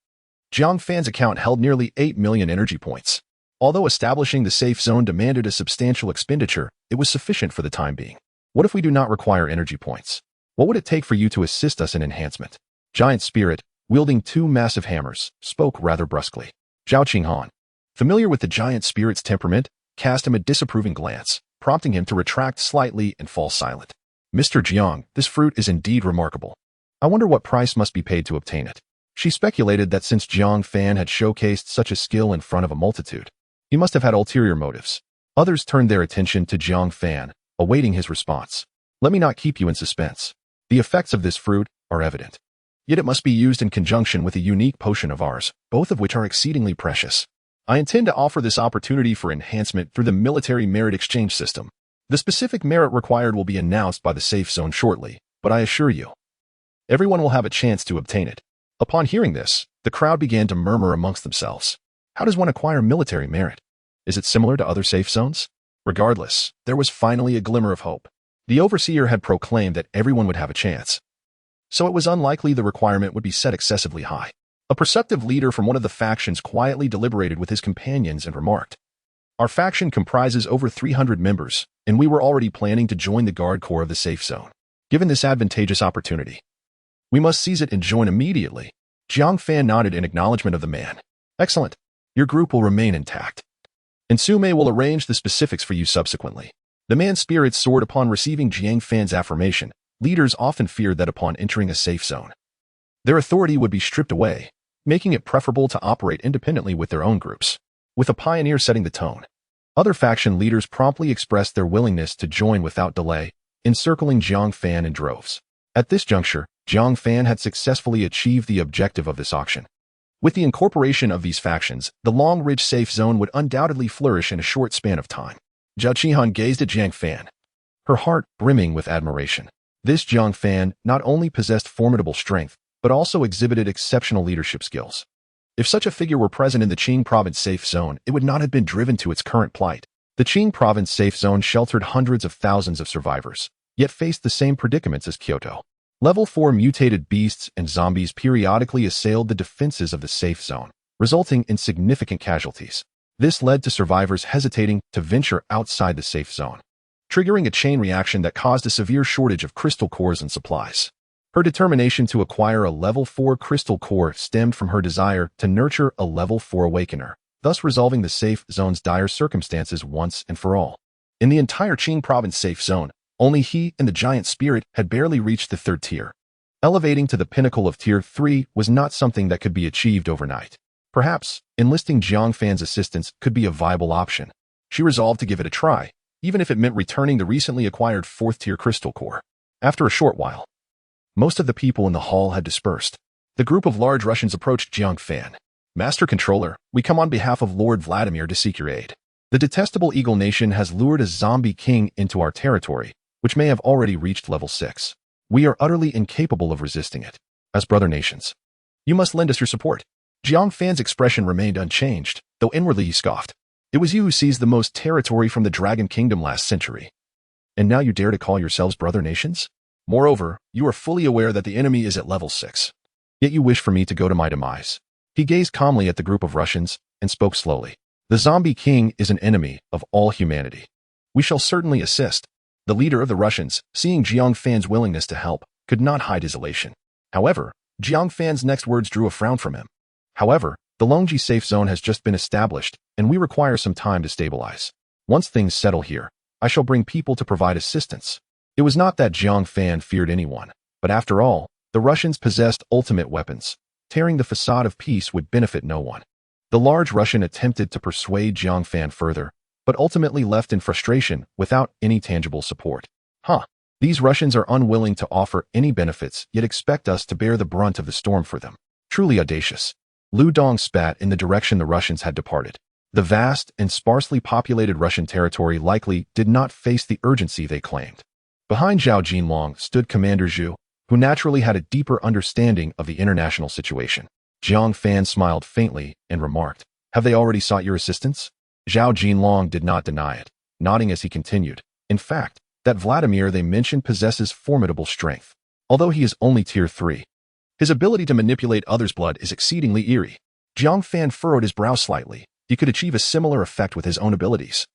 Jiang Fan's account held nearly 8 million energy points. Although establishing the safe zone demanded a substantial expenditure, it was sufficient for the time being. What if we do not require energy points? What would it take for you to assist us in enhancement? Giant Spirit, wielding 2 massive hammers, spoke rather brusquely. Zhao Qinghan, familiar with the Giant Spirit's temperament, cast him a disapproving glance, prompting him to retract slightly and fall silent. Mr. Jiang, this fruit is indeed remarkable. I wonder what price must be paid to obtain it. She speculated that since Jiang Fan had showcased such a skill in front of a multitude, he must have had ulterior motives. Others turned their attention to Jiang Fan, awaiting his response. Let me not keep you in suspense. The effects of this fruit are evident. Yet it must be used in conjunction with a unique potion of ours, both of which are exceedingly precious. I intend to offer this opportunity for enhancement through the military merit exchange system. The specific merit required will be announced by the safe zone shortly, but I assure you, everyone will have a chance to obtain it. Upon hearing this, the crowd began to murmur amongst themselves. How does one acquire military merit? Is it similar to other safe zones? Regardless, there was finally a glimmer of hope. The overseer had proclaimed that everyone would have a chance, so it was unlikely the requirement would be set excessively high. A perceptive leader from one of the factions quietly deliberated with his companions and remarked, Our faction comprises over 300 members, and we were already planning to join the Guard Corps of the safe zone. Given this advantageous opportunity, we must seize it and join immediately. Jiang Fan nodded in acknowledgement of the man. Excellent. Your group will remain intact. And Sume will arrange the specifics for you subsequently. The man's spirits soared upon receiving Jiang Fan's affirmation. Leaders often feared that upon entering a safe zone, their authority would be stripped away, making it preferable to operate independently with their own groups. With a pioneer setting the tone, other faction leaders promptly expressed their willingness to join without delay, encircling Jiang Fan in droves. At this juncture, Jiang Fan had successfully achieved the objective of this auction. With the incorporation of these factions, the Long Ridge safe zone would undoubtedly flourish in a short span of time. Zhao Qinghan gazed at Jiang Fan, her heart brimming with admiration. This Jiang Fan not only possessed formidable strength, but also exhibited exceptional leadership skills. If such a figure were present in the Qing province safe zone, it would not have been driven to its current plight. The Qing province safe zone sheltered hundreds of thousands of survivors, yet faced the same predicaments as Kyoto. Level 4 mutated beasts and zombies periodically assailed the defenses of the safe zone, resulting in significant casualties. This led to survivors hesitating to venture outside the safe zone, triggering a chain reaction that caused a severe shortage of crystal cores and supplies. Her determination to acquire a level 4 crystal core stemmed from her desire to nurture a level 4 awakener, thus resolving the safe zone's dire circumstances once and for all. In the entire Qing province safe zone, only he and the giant spirit had barely reached the 3rd tier. Elevating to the pinnacle of Tier 3 was not something that could be achieved overnight. Perhaps, enlisting Jiang Fan's assistance could be a viable option. She resolved to give it a try, even if it meant returning the recently acquired 4th tier crystal core. After a short while, most of the people in the hall had dispersed. The group of large Russians approached Jiang Fan. Master Controller, we come on behalf of Lord Vladimir to seek your aid. The detestable Eagle Nation has lured a zombie king into our territory, which may have already reached level 6. We are utterly incapable of resisting it. As brother nations, you must lend us your support. Jiang Fan's expression remained unchanged, though inwardly he scoffed. It was you who seized the most territory from the Dragon Kingdom last century. And now you dare to call yourselves brother nations? Moreover, you are fully aware that the enemy is at level 6. Yet you wish for me to go to my demise. He gazed calmly at the group of Russians and spoke slowly. The zombie king is an enemy of all humanity. We shall certainly assist. The leader of the Russians, seeing Jiang Fan's willingness to help, could not hide his elation. However, Jiang Fan's next words drew a frown from him. However, the Longji safe zone has just been established, and we require some time to stabilize. Once things settle here, I shall bring people to provide assistance. It was not that Jiang Fan feared anyone, but after all, the Russians possessed ultimate weapons. Tearing the facade of peace would benefit no one. The large Russian attempted to persuade Jiang Fan further, but ultimately left in frustration without any tangible support. These Russians are unwilling to offer any benefits, yet expect us to bear the brunt of the storm for them. Truly audacious. Lu Dong spat in the direction the Russians had departed. The vast and sparsely populated Russian territory likely did not face the urgency they claimed. Behind Zhao Jinlong stood Commander Zhu, who naturally had a deeper understanding of the international situation. Jiang Fan smiled faintly and remarked, "Have they already sought your assistance?" Zhao Jinlong did not deny it, nodding as he continued. In fact, that Vladimir they mentioned possesses formidable strength. Although he is only Tier 3, his ability to manipulate others' blood is exceedingly eerie. Jiang Fan furrowed his brow slightly. He could achieve a similar effect with his own abilities.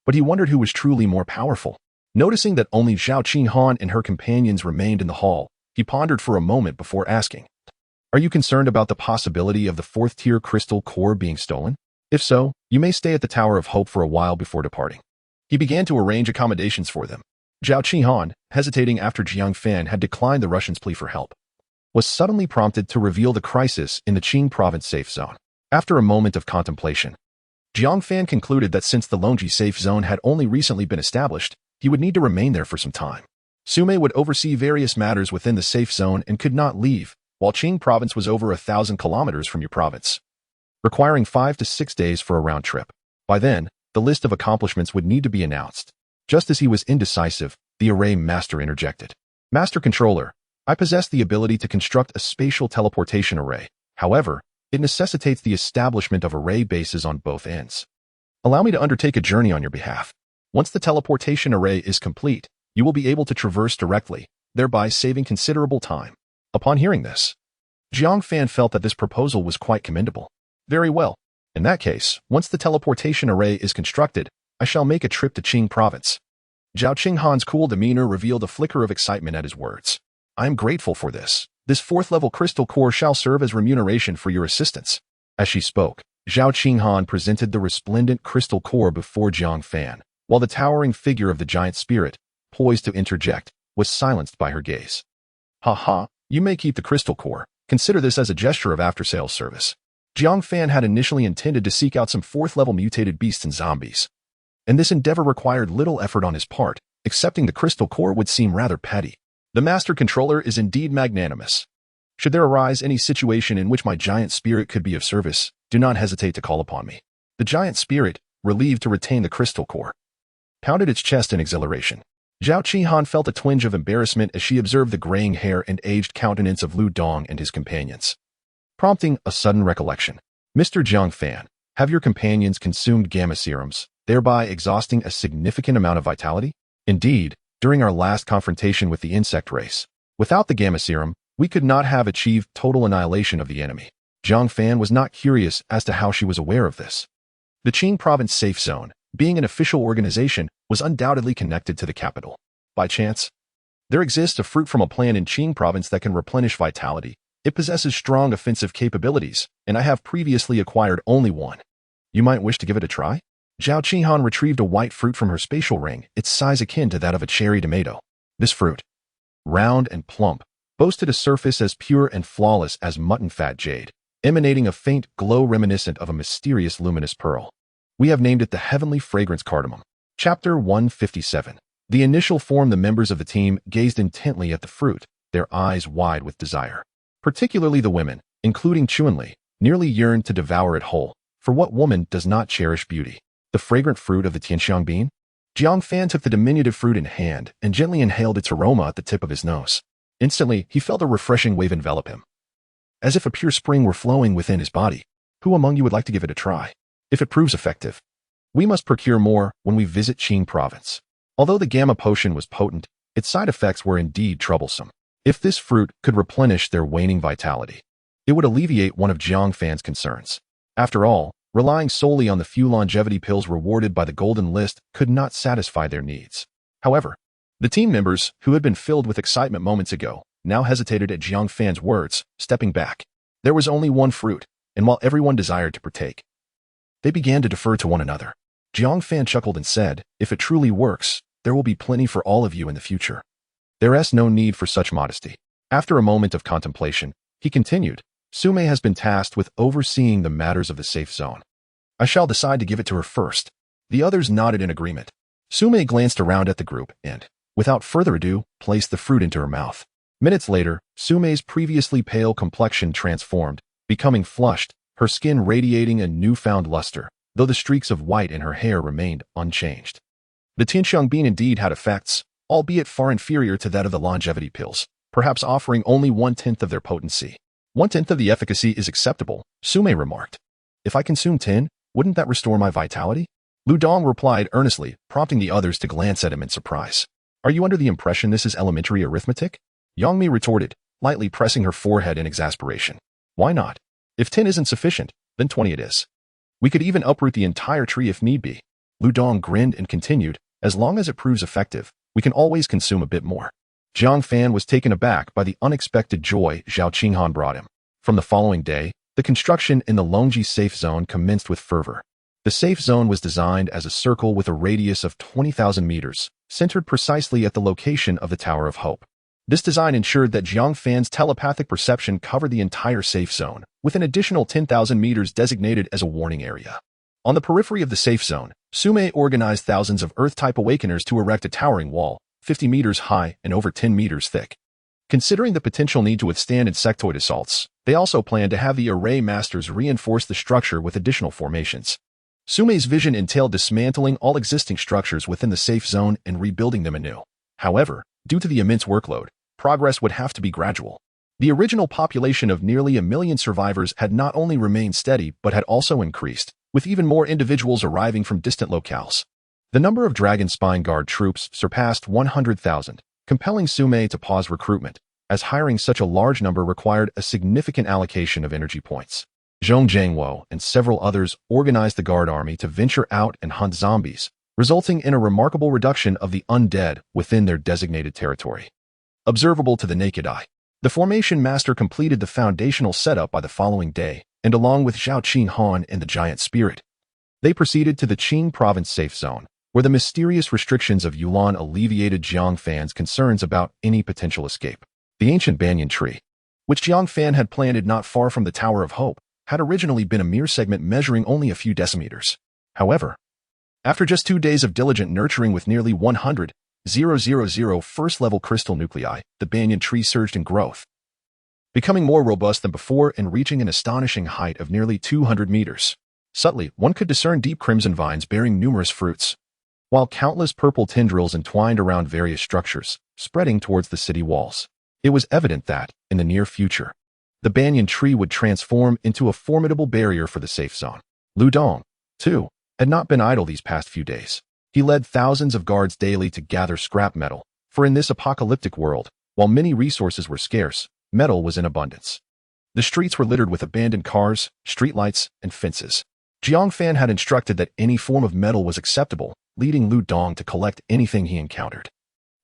But he wondered who was truly more powerful. Noticing that only Zhao Qinghan and her companions remained in the hall, he pondered for a moment before asking, "Are you concerned about the possibility of the 4th tier crystal core being stolen? If so, you may stay at the Tower of Hope for a while before departing." He began to arrange accommodations for them. Zhao Qinghan, hesitating after Jiang Fan had declined the Russians' plea for help, was suddenly prompted to reveal the crisis in the Qing province safe zone. After a moment of contemplation, Jiang Fan concluded that since the Longji safe zone had only recently been established, he would need to remain there for some time. Sume would oversee various matters within the safe zone and could not leave, while Qing province was over 1,000 kilometers from your province, requiring 5 to 6 days for a round trip. By then, the list of accomplishments would need to be announced. Just as he was indecisive, the array master interjected. "Master Controller, I possess the ability to construct a spatial teleportation array. However, it necessitates the establishment of array bases on both ends. Allow me to undertake a journey on your behalf. Once the teleportation array is complete, you will be able to traverse directly, thereby saving considerable time." Upon hearing this, Jiang Fan felt that this proposal was quite commendable. "Very well. In that case, once the teleportation array is constructed, I shall make a trip to Qing province." Zhao Qinghan's cool demeanor revealed a flicker of excitement at his words. "I am grateful for this. This 4th level crystal core shall serve as remuneration for your assistance." As she spoke, Zhao Qinghan presented the resplendent crystal core before Jiang Fan, while the towering figure of the giant spirit, poised to interject, was silenced by her gaze. You may keep the crystal core. Consider this as a gesture of after-sales service." Jiang Fan had initially intended to seek out some 4th level mutated beasts and zombies, and this endeavor required little effort on his part. Accepting the crystal core would seem rather petty. The Master Controller is indeed magnanimous. Should there arise any situation in which my giant spirit could be of service, do not hesitate to call upon me. The giant spirit, relieved to retain the crystal core, pounded its chest in exhilaration. Zhao Qinghan felt a twinge of embarrassment as she observed the graying hair and aged countenance of Lu Dong and his companions. prompting a sudden recollection. Mr. Jiang Fan, have your companions consumed gamma serums, thereby exhausting a significant amount of vitality? Indeed, during our last confrontation with the insect race, without the gamma serum, we could not have achieved total annihilation of the enemy. Jiang Fan was not curious as to how she was aware of this. The Qing province safe zone, being an official organization, was undoubtedly connected to the capital. By chance, there exists a fruit from a plant in Qing province that can replenish vitality. It possesses strong offensive capabilities, and I have previously acquired only one. You might wish to give it a try? Zhao Qinghan retrieved a white fruit from her spatial ring, its size akin to that of a cherry tomato. This fruit, round and plump, boasted a surface as pure and flawless as mutton fat jade, emanating a faint glow reminiscent of a mysterious luminous pearl. We have named it the Heavenly Fragrance Cardamom. Chapter 157. The initial form the members of the team gazed intently at the fruit, their eyes wide with desire. Particularly the women, including Chunli, nearly yearned to devour it whole, for what woman does not cherish beauty? The fragrant fruit of the Tianxiang bean? Jiang Fan took the diminutive fruit in hand and gently inhaled its aroma at the tip of his nose. Instantly, he felt a refreshing wave envelop him, as if a pure spring were flowing within his body. Who among you would like to give it a try? If it proves effective, we must procure more when we visit Qing province. Although the gamma potion was potent, its side effects were indeed troublesome. If this fruit could replenish their waning vitality, it would alleviate one of Jiang Fan's concerns. After all, relying solely on the few longevity pills rewarded by the golden list could not satisfy their needs. However, the team members, who had been filled with excitement moments ago, now hesitated at Jiang Fan's words, stepping back. There was only one fruit, and while everyone desired to partake, they began to defer to one another. Jiang Fan chuckled and said, "If it truly works, there will be plenty for all of you in the future. There is no need for such modesty." After a moment of contemplation, he continued, "Sume has been tasked with overseeing the matters of the safe zone. I shall decide to give it to her first." The others nodded in agreement. Sume glanced around at the group and, without further ado, placed the fruit into her mouth. Minutes later, Sume's previously pale complexion transformed, becoming flushed, her skin radiating a newfound luster, though the streaks of white in her hair remained unchanged. The Tianxiang bean indeed had effects, albeit far inferior to that of the longevity pills, perhaps offering only 1/10 of their potency. 1/10 of the efficacy is acceptable, Sume remarked. If I consume 10, wouldn't that restore my vitality? Lu Dong replied earnestly, prompting the others to glance at him in surprise. Are you under the impression this is elementary arithmetic? Yang Mi retorted, lightly pressing her forehead in exasperation. Why not? If 10 isn't sufficient, then 20 it is. We could even uproot the entire tree if need be. Lu Dong grinned and continued, as long as it proves effective, we can always consume a bit more. Jiang Fan was taken aback by the unexpected joy Zhao Qinghan brought him. From the following day, the construction in the Longji safe zone commenced with fervor. The safe zone was designed as a circle with a radius of 20,000 meters, centered precisely at the location of the Tower of Hope. This design ensured that Jiang Fan's telepathic perception covered the entire safe zone, with an additional 10,000 meters designated as a warning area. On the periphery of the safe zone, Sume organized thousands of Earth-type awakeners to erect a towering wall, 50 meters high and over 10 meters thick. Considering the potential need to withstand insectoid assaults, they also planned to have the array masters reinforce the structure with additional formations. Sume's vision entailed dismantling all existing structures within the safe zone and rebuilding them anew. However, due to the immense workload, progress would have to be gradual. The original population of nearly 1 million survivors had not only remained steady but had also increased, with even more individuals arriving from distant locales. The number of Dragon Spine Guard troops surpassed 100,000, compelling Sume to pause recruitment, as hiring such a large number required a significant allocation of energy points. Zhong Jiangwo and several others organized the guard army to venture out and hunt zombies, resulting in a remarkable reduction of the undead within their designated territory. Observable to the naked eye, the formation master completed the foundational setup by the following day, and along with Zhao Qinghan and the giant spirit, they proceeded to the Qing province safe zone, where the mysterious restrictions of Yulan alleviated Jiang Fan's concerns about any potential escape. The ancient banyan tree, which Jiang Fan had planted not far from the Tower of Hope, had originally been a mere segment measuring only a few decimeters. However, after just 2 days of diligent nurturing with nearly 100,000 first-level crystal nuclei, the banyan tree surged in growth, becoming more robust than before and reaching an astonishing height of nearly 200 meters. Subtly, one could discern deep crimson vines bearing numerous fruits, while countless purple tendrils entwined around various structures, spreading towards the city walls. It was evident that, in the near future, the banyan tree would transform into a formidable barrier for the safe zone. Lu Dong, too, had not been idle these past few days. He led thousands of guards daily to gather scrap metal, for in this apocalyptic world, while many resources were scarce, metal was in abundance. The streets were littered with abandoned cars, streetlights, and fences. Jiang Fan had instructed that any form of metal was acceptable, leading Lu Dong to collect anything he encountered.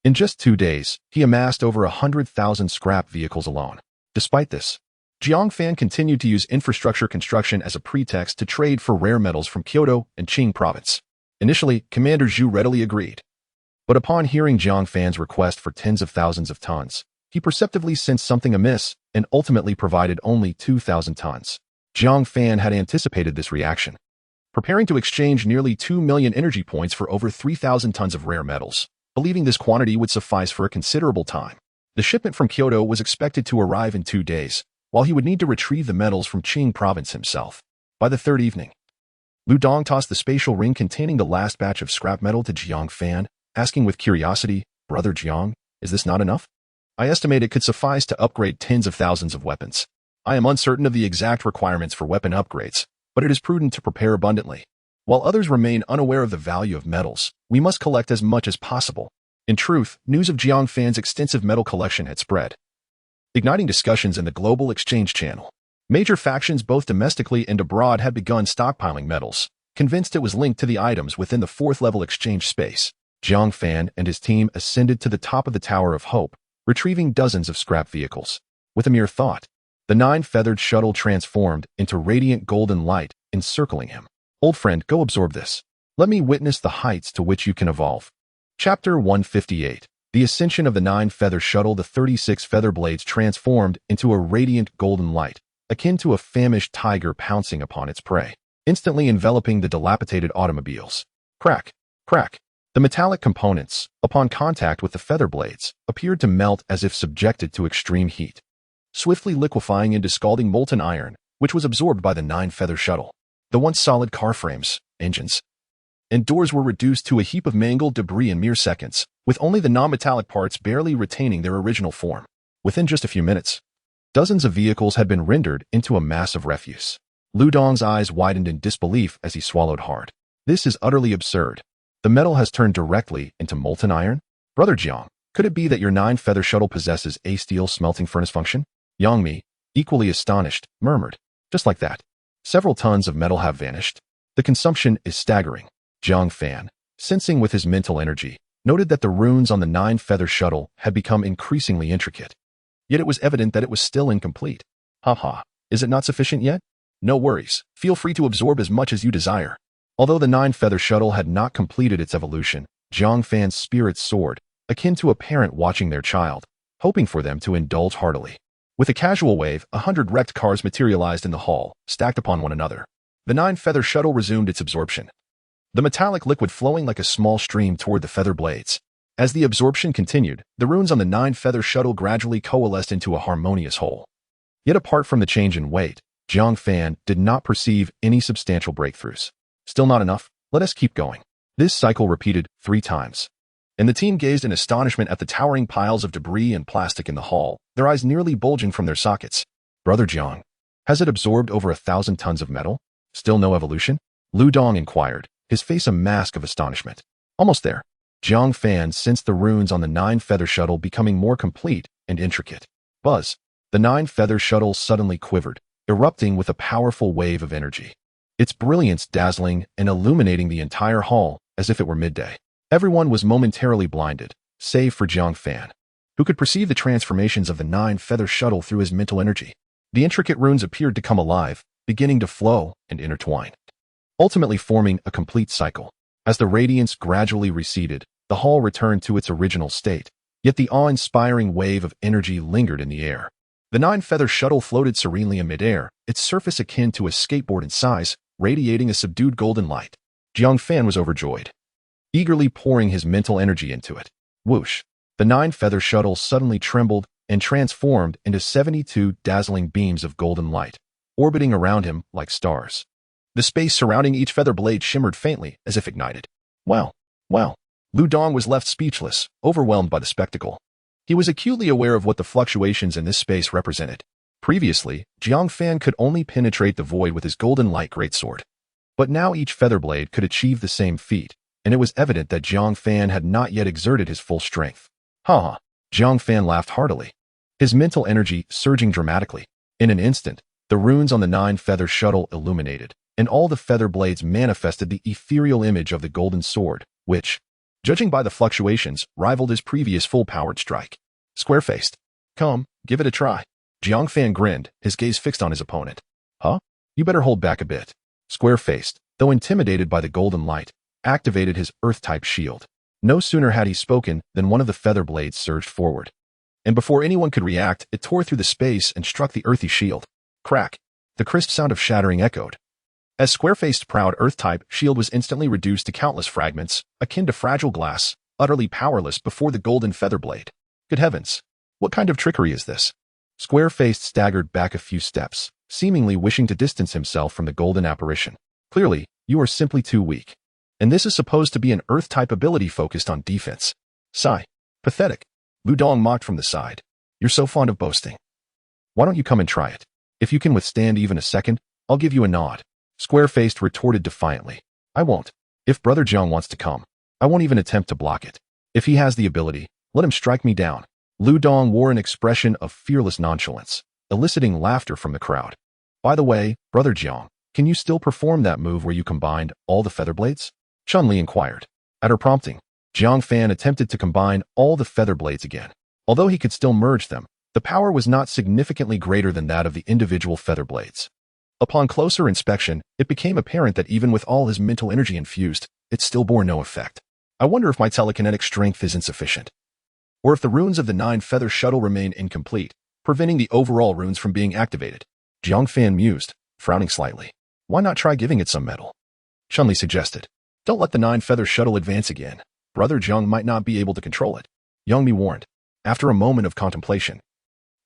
In just 2 days, he amassed over 100,000 scrap vehicles alone. Despite this, Jiang Fan continued to use infrastructure construction as a pretext to trade for rare metals from Kyoto and Qing province. Initially, Commander Zhu readily agreed. But upon hearing Jiang Fan's request for tens of thousands of tons, he perceptively sensed something amiss and ultimately provided only 2,000 tons. Jiang Fan had anticipated this reaction, preparing to exchange nearly 2 million energy points for over 3,000 tons of rare metals, believing this quantity would suffice for a considerable time. The shipment from Kyoto was expected to arrive in 2 days, while he would need to retrieve the metals from Qing province himself. By the third evening, Lu Dong tossed the spatial ring containing the last batch of scrap metal to Jiang Fan, asking with curiosity, "Brother Jiang, is this not enough? I estimate it could suffice to upgrade tens of thousands of weapons. I am uncertain of the exact requirements for weapon upgrades, but it is prudent to prepare abundantly. While others remain unaware of the value of metals, we must collect as much as possible." In truth, news of Jiang Fan's extensive metal collection had spread, igniting discussions in the global exchange channel. Major factions both domestically and abroad had begun stockpiling metals, convinced it was linked to the items within the 4th-level exchange space. Jiang Fan and his team ascended to the top of the Tower of Hope, retrieving dozens of scrap vehicles. With a mere thought, the 9-feathered shuttle transformed into radiant golden light, encircling him. "Old friend, go absorb this. Let me witness the heights to which you can evolve." Chapter 158. The Ascension of the 9-feather shuttle. The 36 feather blades transformed into a radiant golden light, akin to a famished tiger pouncing upon its prey, instantly enveloping the dilapidated automobiles. Crack, crack. The metallic components, upon contact with the feather blades, appeared to melt as if subjected to extreme heat, swiftly liquefying into scalding molten iron, which was absorbed by the 9-feather shuttle. The once solid car frames, engines, and doors were reduced to a heap of mangled debris in mere seconds, with only the non-metallic parts barely retaining their original form. Within just a few minutes, dozens of vehicles had been rendered into a mass of refuse. Lu Dong's eyes widened in disbelief as he swallowed hard. "This is utterly absurd. The metal has turned directly into molten iron? Brother Jiang, could it be that your 9-feather shuttle possesses a steel smelting furnace function?" Yang Mi, equally astonished, murmured. "Just like that. Several tons of metal have vanished. The consumption is staggering." Jiang Fan, sensing with his mental energy, noted that the runes on the 9-feather shuttle had become increasingly intricate. Yet it was evident that it was still incomplete. "Ha, is it not sufficient yet? No worries. Feel free to absorb as much as you desire." Although the 9-feather shuttle had not completed its evolution, Jiang Fan's spirits soared, akin to a parent watching their child, hoping for them to indulge heartily. With a casual wave, 100 wrecked cars materialized in the hall, stacked upon one another. The 9-feather shuttle resumed its absorption, the metallic liquid flowing like a small stream toward the feather blades. As the absorption continued, the runes on the 9-feather shuttle gradually coalesced into a harmonious whole. Yet apart from the change in weight, Jiang Fan did not perceive any substantial breakthroughs. "Still not enough? Let us keep going." This cycle repeated 3 times, and the team gazed in astonishment at the towering piles of debris and plastic in the hall, their eyes nearly bulging from their sockets. "Brother Jiang, has it absorbed over 1,000 tons of metal? Still no evolution?" Lu Dong inquired, his face a mask of astonishment. "Almost there." Jiang Fan sensed the runes on the 9-feather shuttle becoming more complete and intricate. Buzz! The 9-feather shuttle suddenly quivered, erupting with a powerful wave of energy, its brilliance dazzling and illuminating the entire hall as if it were midday. Everyone was momentarily blinded, save for Jiang Fan, who could perceive the transformations of the 9-feather shuttle through his mental energy. The intricate runes appeared to come alive, beginning to flow and intertwine, ultimately forming a complete cycle. As the radiance gradually receded, the hall returned to its original state, yet the awe-inspiring wave of energy lingered in the air. The 9-feather shuttle floated serenely in midair, its surface akin to a skateboard in size, radiating a subdued golden light. Jiang Fan was overjoyed, eagerly pouring his mental energy into it. Whoosh! The 9-feather shuttle suddenly trembled and transformed into 72 dazzling beams of golden light, orbiting around him like stars. The space surrounding each feather blade shimmered faintly as if ignited. Well. Lu Dong was left speechless, overwhelmed by the spectacle. He was acutely aware of what the fluctuations in this space represented. Previously, Jiang Fan could only penetrate the void with his golden light greatsword. But now each feather blade could achieve the same feat, and it was evident that Jiang Fan had not yet exerted his full strength. Ha! Jiang Fan laughed heartily, his mental energy surging dramatically. In an instant, the runes on the 9-feather shuttle illuminated, and all the feather blades manifested the ethereal image of the golden sword, which, judging by the fluctuations, rivaled his previous full-powered strike. Square-faced. Come, give it a try. Jiang Fan grinned, his gaze fixed on his opponent. Huh? You better hold back a bit. Square-faced, though intimidated by the golden light, activated his Earth-type shield. No sooner had he spoken than one of the feather blades surged forward. And before anyone could react, it tore through the space and struck the earthy shield. Crack! The crisp sound of shattering echoed. As Square-faced proud Earth-type shield was instantly reduced to countless fragments, akin to fragile glass, utterly powerless before the golden feather blade. Good heavens! What kind of trickery is this? Square-faced staggered back a few steps, seemingly wishing to distance himself from the golden apparition. Clearly, you are simply too weak. And this is supposed to be an Earth-type ability focused on defense. Sigh. Pathetic. Lu Dong mocked from the side. You're so fond of boasting. Why don't you come and try it? If you can withstand even a second, I'll give you a nod. Square-faced retorted defiantly. I won't. If Brother Jiang wants to come, I won't even attempt to block it. If he has the ability, let him strike me down. Lu Dong wore an expression of fearless nonchalance, eliciting laughter from the crowd. By the way, Brother Jiang, can you still perform that move where you combined all the feather blades? Chun-Li inquired. At her prompting, Jiang Fan attempted to combine all the feather blades again. Although he could still merge them, the power was not significantly greater than that of the individual feather blades. Upon closer inspection, it became apparent that even with all his mental energy infused, it still bore no effect. I wonder if my telekinetic strength is insufficient. Or if the runes of the 9-feather shuttle remain incomplete, preventing the overall runes from being activated. Jiang Fan mused, frowning slightly. Why not try giving it some metal? Chun-Li suggested. Don't let the 9-feather shuttle advance again. Brother Jiang might not be able to control it. Young Mi warned. After a moment of contemplation,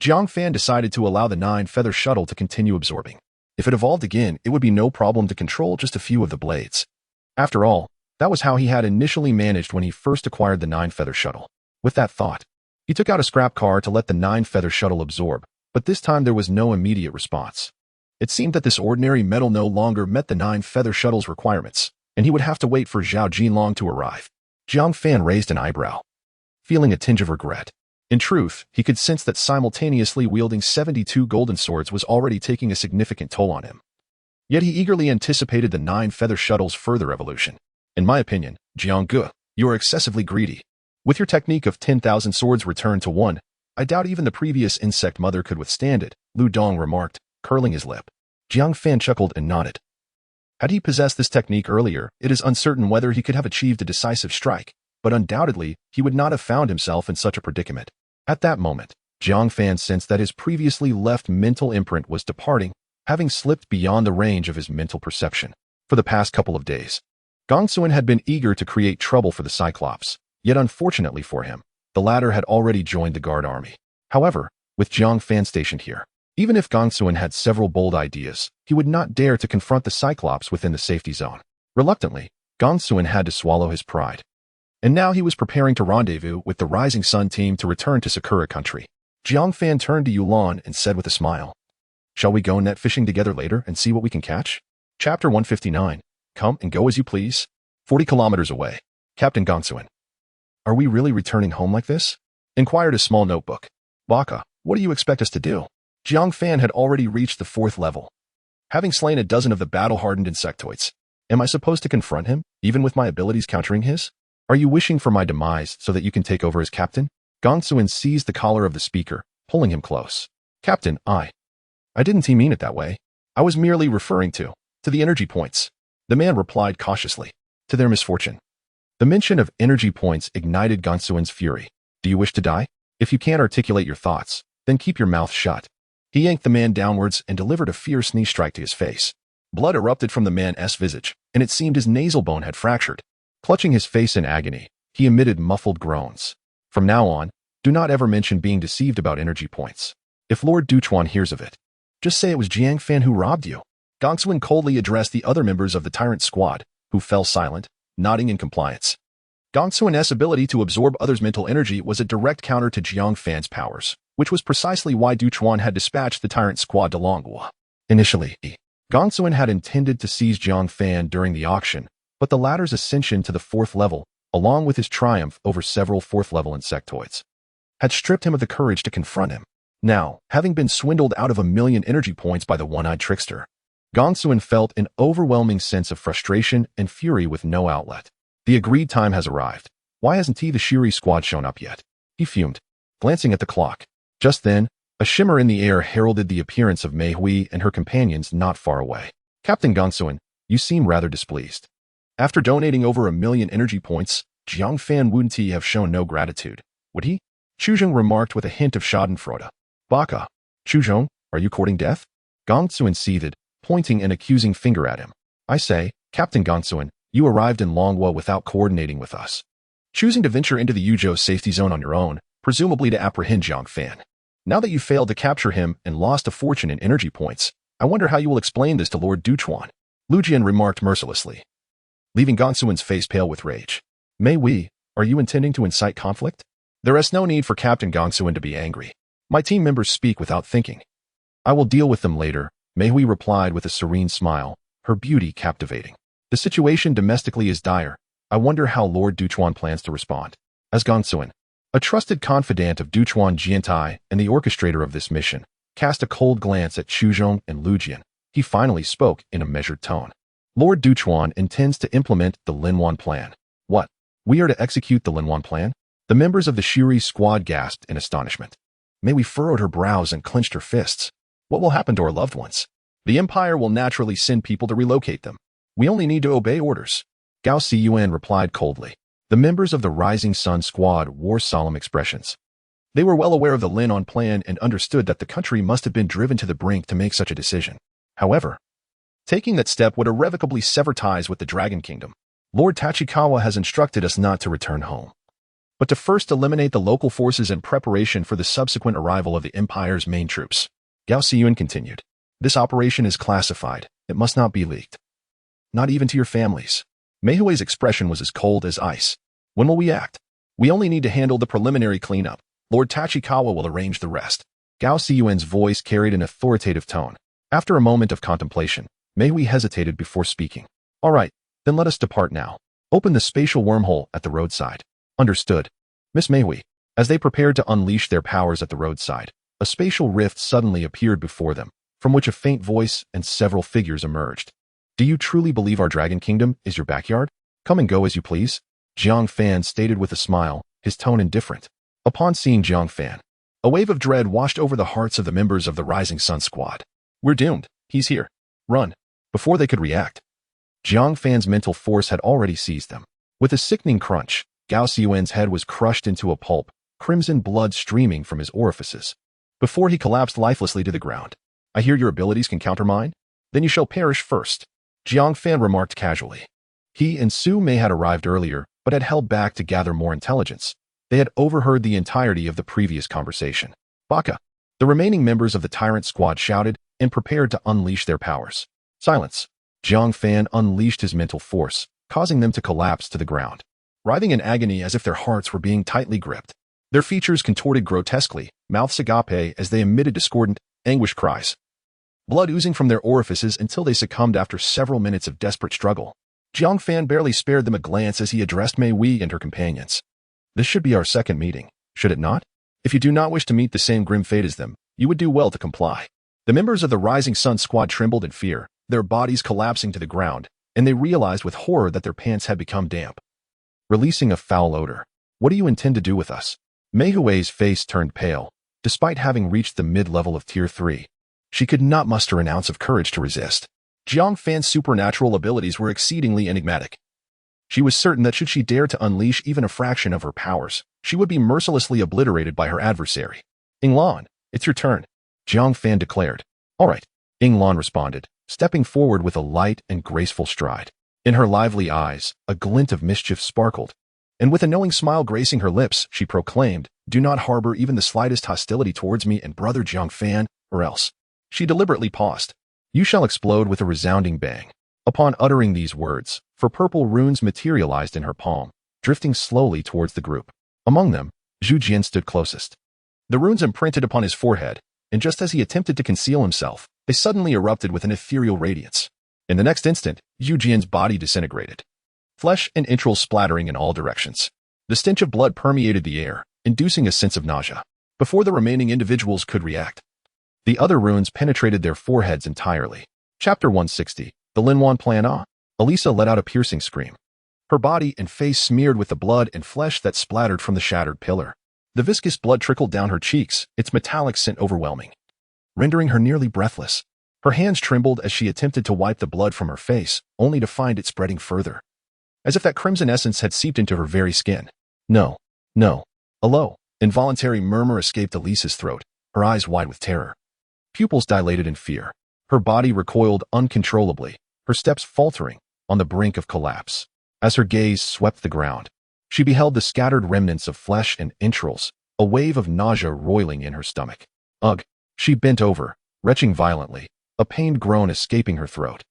Jiang Fan decided to allow the 9-feather shuttle to continue absorbing. If it evolved again, it would be no problem to control just a few of the blades. After all, that was how he had initially managed when he first acquired the 9-feather shuttle. With that thought, he took out a scrap car to let the 9-feather shuttle absorb, but this time there was no immediate response. It seemed that this ordinary metal no longer met the 9-feather shuttle's requirements, and he would have to wait for Zhao Jinlong to arrive. Jiang Fan raised an eyebrow, feeling a tinge of regret. In truth, he could sense that simultaneously wielding 72 golden swords was already taking a significant toll on him. Yet he eagerly anticipated the 9-feather shuttle's further evolution. In my opinion, Jiang Ge, you are excessively greedy. With your technique of 10,000 swords returned to 1, I doubt even the previous insect mother could withstand it, Lu Dong remarked, curling his lip. Jiang Fan chuckled and nodded. Had he possessed this technique earlier, it is uncertain whether he could have achieved a decisive strike, but undoubtedly, he would not have found himself in such a predicament. At that moment, Jiang Fan sensed that his previously left mental imprint was departing, having slipped beyond the range of his mental perception. For the past couple of days, Gongsuan had been eager to create trouble for the Cyclops, yet unfortunately for him, the latter had already joined the guard army. However, with Jiang Fan stationed here, even if Gongsuan had several bold ideas, he would not dare to confront the Cyclops within the safety zone. Reluctantly, Gongsuan had to swallow his pride. And now he was preparing to rendezvous with the Rising Sun team to return to Sakura country. Jiang Fan turned to Yulan and said with a smile, Shall we go net fishing together later and see what we can catch? Chapter 159. Come and go as you please. 40 kilometers away. Captain Gongsuan. Are we really returning home like this? Inquired a small notebook. Baka, what do you expect us to do? Jiang Fan had already reached the 4th level, having slain a dozen of the battle-hardened insectoids. Am I supposed to confront him, even with my abilities countering his? Are you wishing for my demise so that you can take over as captain? Gongsuan seized the collar of the speaker, pulling him close. Captain, I didn't mean it that way. I was merely referring to the energy points. The man replied cautiously. To their misfortune. The mention of energy points ignited Gongsuan's fury. Do you wish to die? If you can't articulate your thoughts, then keep your mouth shut. He yanked the man downwards and delivered a fierce knee strike to his face. Blood erupted from the man's visage, and it seemed his nasal bone had fractured. Clutching his face in agony, he emitted muffled groans. From now on, do not ever mention being deceived about energy points. If Lord Duchuan hears of it, just say it was Jiang Fan who robbed you. Gongsuan coldly addressed the other members of the tyrant squad, who fell silent, nodding in compliance. Gongsuan's ability to absorb others' mental energy was a direct counter to Jiang Fan's powers. which was precisely why Duchuan had dispatched the tyrant squad to Longhua. Initially, Gongsuan had intended to seize Jiang Fan during the auction, but the latter's ascension to the 4th level, along with his triumph over several 4th-level insectoids, had stripped him of the courage to confront him. Now, having been swindled out of 1,000,000 energy points by the one-eyed trickster, Gongsuan felt an overwhelming sense of frustration and fury with no outlet. The agreed time has arrived. Why hasn't the Shiri squad shown up yet? He fumed, glancing at the clock. Just then, a shimmer in the air heralded the appearance of Mei Hui and her companions not far away. Captain Gongsuan, you seem rather displeased. After donating over 1,000,000 energy points, Jiang Fan wouldn't he have shown no gratitude, would he? Chuzhong remarked with a hint of schadenfreude. Baka, Chuzhong, are you courting death? Gongsuan seethed, pointing an accusing finger at him. I say, Captain Gongsuan, you arrived in Longhua without coordinating with us, choosing to venture into the Yuzhou safety zone on your own, presumably to apprehend Jiang Fan. Now that you failed to capture him and lost a fortune in energy points, I wonder how you will explain this to Lord Duchuan, Lu Jian remarked mercilessly, leaving Gongsuan's face pale with rage. Mei Hui, are you intending to incite conflict? There is no need for Captain Gongsuan to be angry. My team members speak without thinking. I will deal with them later, Mei Hui replied with a serene smile, her beauty captivating. The situation domestically is dire. I wonder how Lord Duchuan plans to respond. As Gongsuan, a trusted confidant of Duchuan Jiantai and the orchestrator of this mission, cast a cold glance at Chuzhong and Lu Jian, he finally spoke in a measured tone. Lord Duchuan intends to implement the Linwan plan. What? We are to execute the Linwan plan? The members of the Shiri squad gasped in astonishment. Mei Hui furrowed her brows and clenched her fists. What will happen to our loved ones? The Empire will naturally send people to relocate them. We only need to obey orders. Gao Siyuan replied coldly. The members of the Rising Sun squad wore solemn expressions. They were well aware of the Linwan plan and understood that the country must have been driven to the brink to make such a decision. However, taking that step would irrevocably sever ties with the Dragon Kingdom. Lord Tachikawa has instructed us not to return home, but to first eliminate the local forces in preparation for the subsequent arrival of the Empire's main troops. Gao Siyuan continued. This operation is classified. It must not be leaked. Not even to your families. Mei Hui's expression was as cold as ice. When will we act? We only need to handle the preliminary cleanup. Lord Tachikawa will arrange the rest. Gao Siyuan's voice carried an authoritative tone. After a moment of contemplation, Mei Hui hesitated before speaking. All right, then let us depart now. Open the spatial wormhole at the roadside. Understood. Miss Mei Hui. As they prepared to unleash their powers at the roadside, a spatial rift suddenly appeared before them, from which a faint voice and several figures emerged. Do you truly believe our Dragon Kingdom is your backyard? Come and go as you please. Jiang Fan stated with a smile, his tone indifferent. Upon seeing Jiang Fan, a wave of dread washed over the hearts of the members of the Rising Sun squad. We're doomed. He's here. Run. Before they could react, Jiang Fan's mental force had already seized them. With a sickening crunch, Gao Siyuan's head was crushed into a pulp, crimson blood streaming from his orifices, before he collapsed lifelessly to the ground. I hear your abilities can counter mine? Then you shall perish first. Jiang Fan remarked casually. He and Su Mei had arrived earlier, but had held back to gather more intelligence. They had overheard the entirety of the previous conversation. Baka. The remaining members of the tyrant squad shouted and prepared to unleash their powers. Silence. Jiang Fan unleashed his mental force, causing them to collapse to the ground, writhing in agony as if their hearts were being tightly gripped. Their features contorted grotesquely, mouths agape as they emitted discordant, anguished cries, blood oozing from their orifices until they succumbed after several minutes of desperate struggle. Jiang Fan barely spared them a glance as he addressed Mei Hui and her companions. This should be our second meeting, should it not? If you do not wish to meet the same grim fate as them, you would do well to comply. The members of the Rising Sun squad trembled in fear, their bodies collapsing to the ground, and they realized with horror that their pants had become damp, releasing a foul odor. What do you intend to do with us? Mei Hui's face turned pale. Despite having reached the mid-level of Tier 3, she could not muster an ounce of courage to resist. Jiang Fan's supernatural abilities were exceedingly enigmatic. She was certain that should she dare to unleash even a fraction of her powers, she would be mercilessly obliterated by her adversary. Inglan, it's your turn, Jiang Fan declared. All right, Inglan responded, stepping forward with a light and graceful stride. In her lively eyes, a glint of mischief sparkled, and with a knowing smile gracing her lips, she proclaimed, do not harbor even the slightest hostility towards me and brother Jiang Fan, or else. She deliberately paused. You shall explode with a resounding bang. Upon uttering these words, four purple runes materialized in her palm, drifting slowly towards the group. Among them, Zhu Jian stood closest. The runes imprinted upon his forehead, and just as he attempted to conceal himself, they suddenly erupted with an ethereal radiance. In the next instant, Yu Jian's body disintegrated, flesh and entrails splattering in all directions. The stench of blood permeated the air, inducing a sense of nausea. Before the remaining individuals could react, the other runes penetrated their foreheads entirely. Chapter 160. The Linwan Plan A. Elisa let out a piercing scream, her body and face smeared with the blood and flesh that splattered from the shattered pillar. The viscous blood trickled down her cheeks, its metallic scent overwhelming, rendering her nearly breathless. Her hands trembled as she attempted to wipe the blood from her face, only to find it spreading further, as if that crimson essence had seeped into her very skin. No, no. A low, involuntary murmur escaped Elisa's throat, her eyes wide with terror. Pupils dilated in fear. Her body recoiled uncontrollably, her steps faltering, on the brink of collapse. As her gaze swept the ground, she beheld the scattered remnants of flesh and entrails, a wave of nausea roiling in her stomach. Ugh! She bent over, retching violently, a pained groan escaping her throat.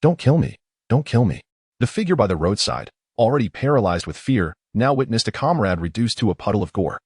Don't kill me! Don't kill me! The figure by the roadside, already paralyzed with fear, now witnessed a comrade reduced to a puddle of gore,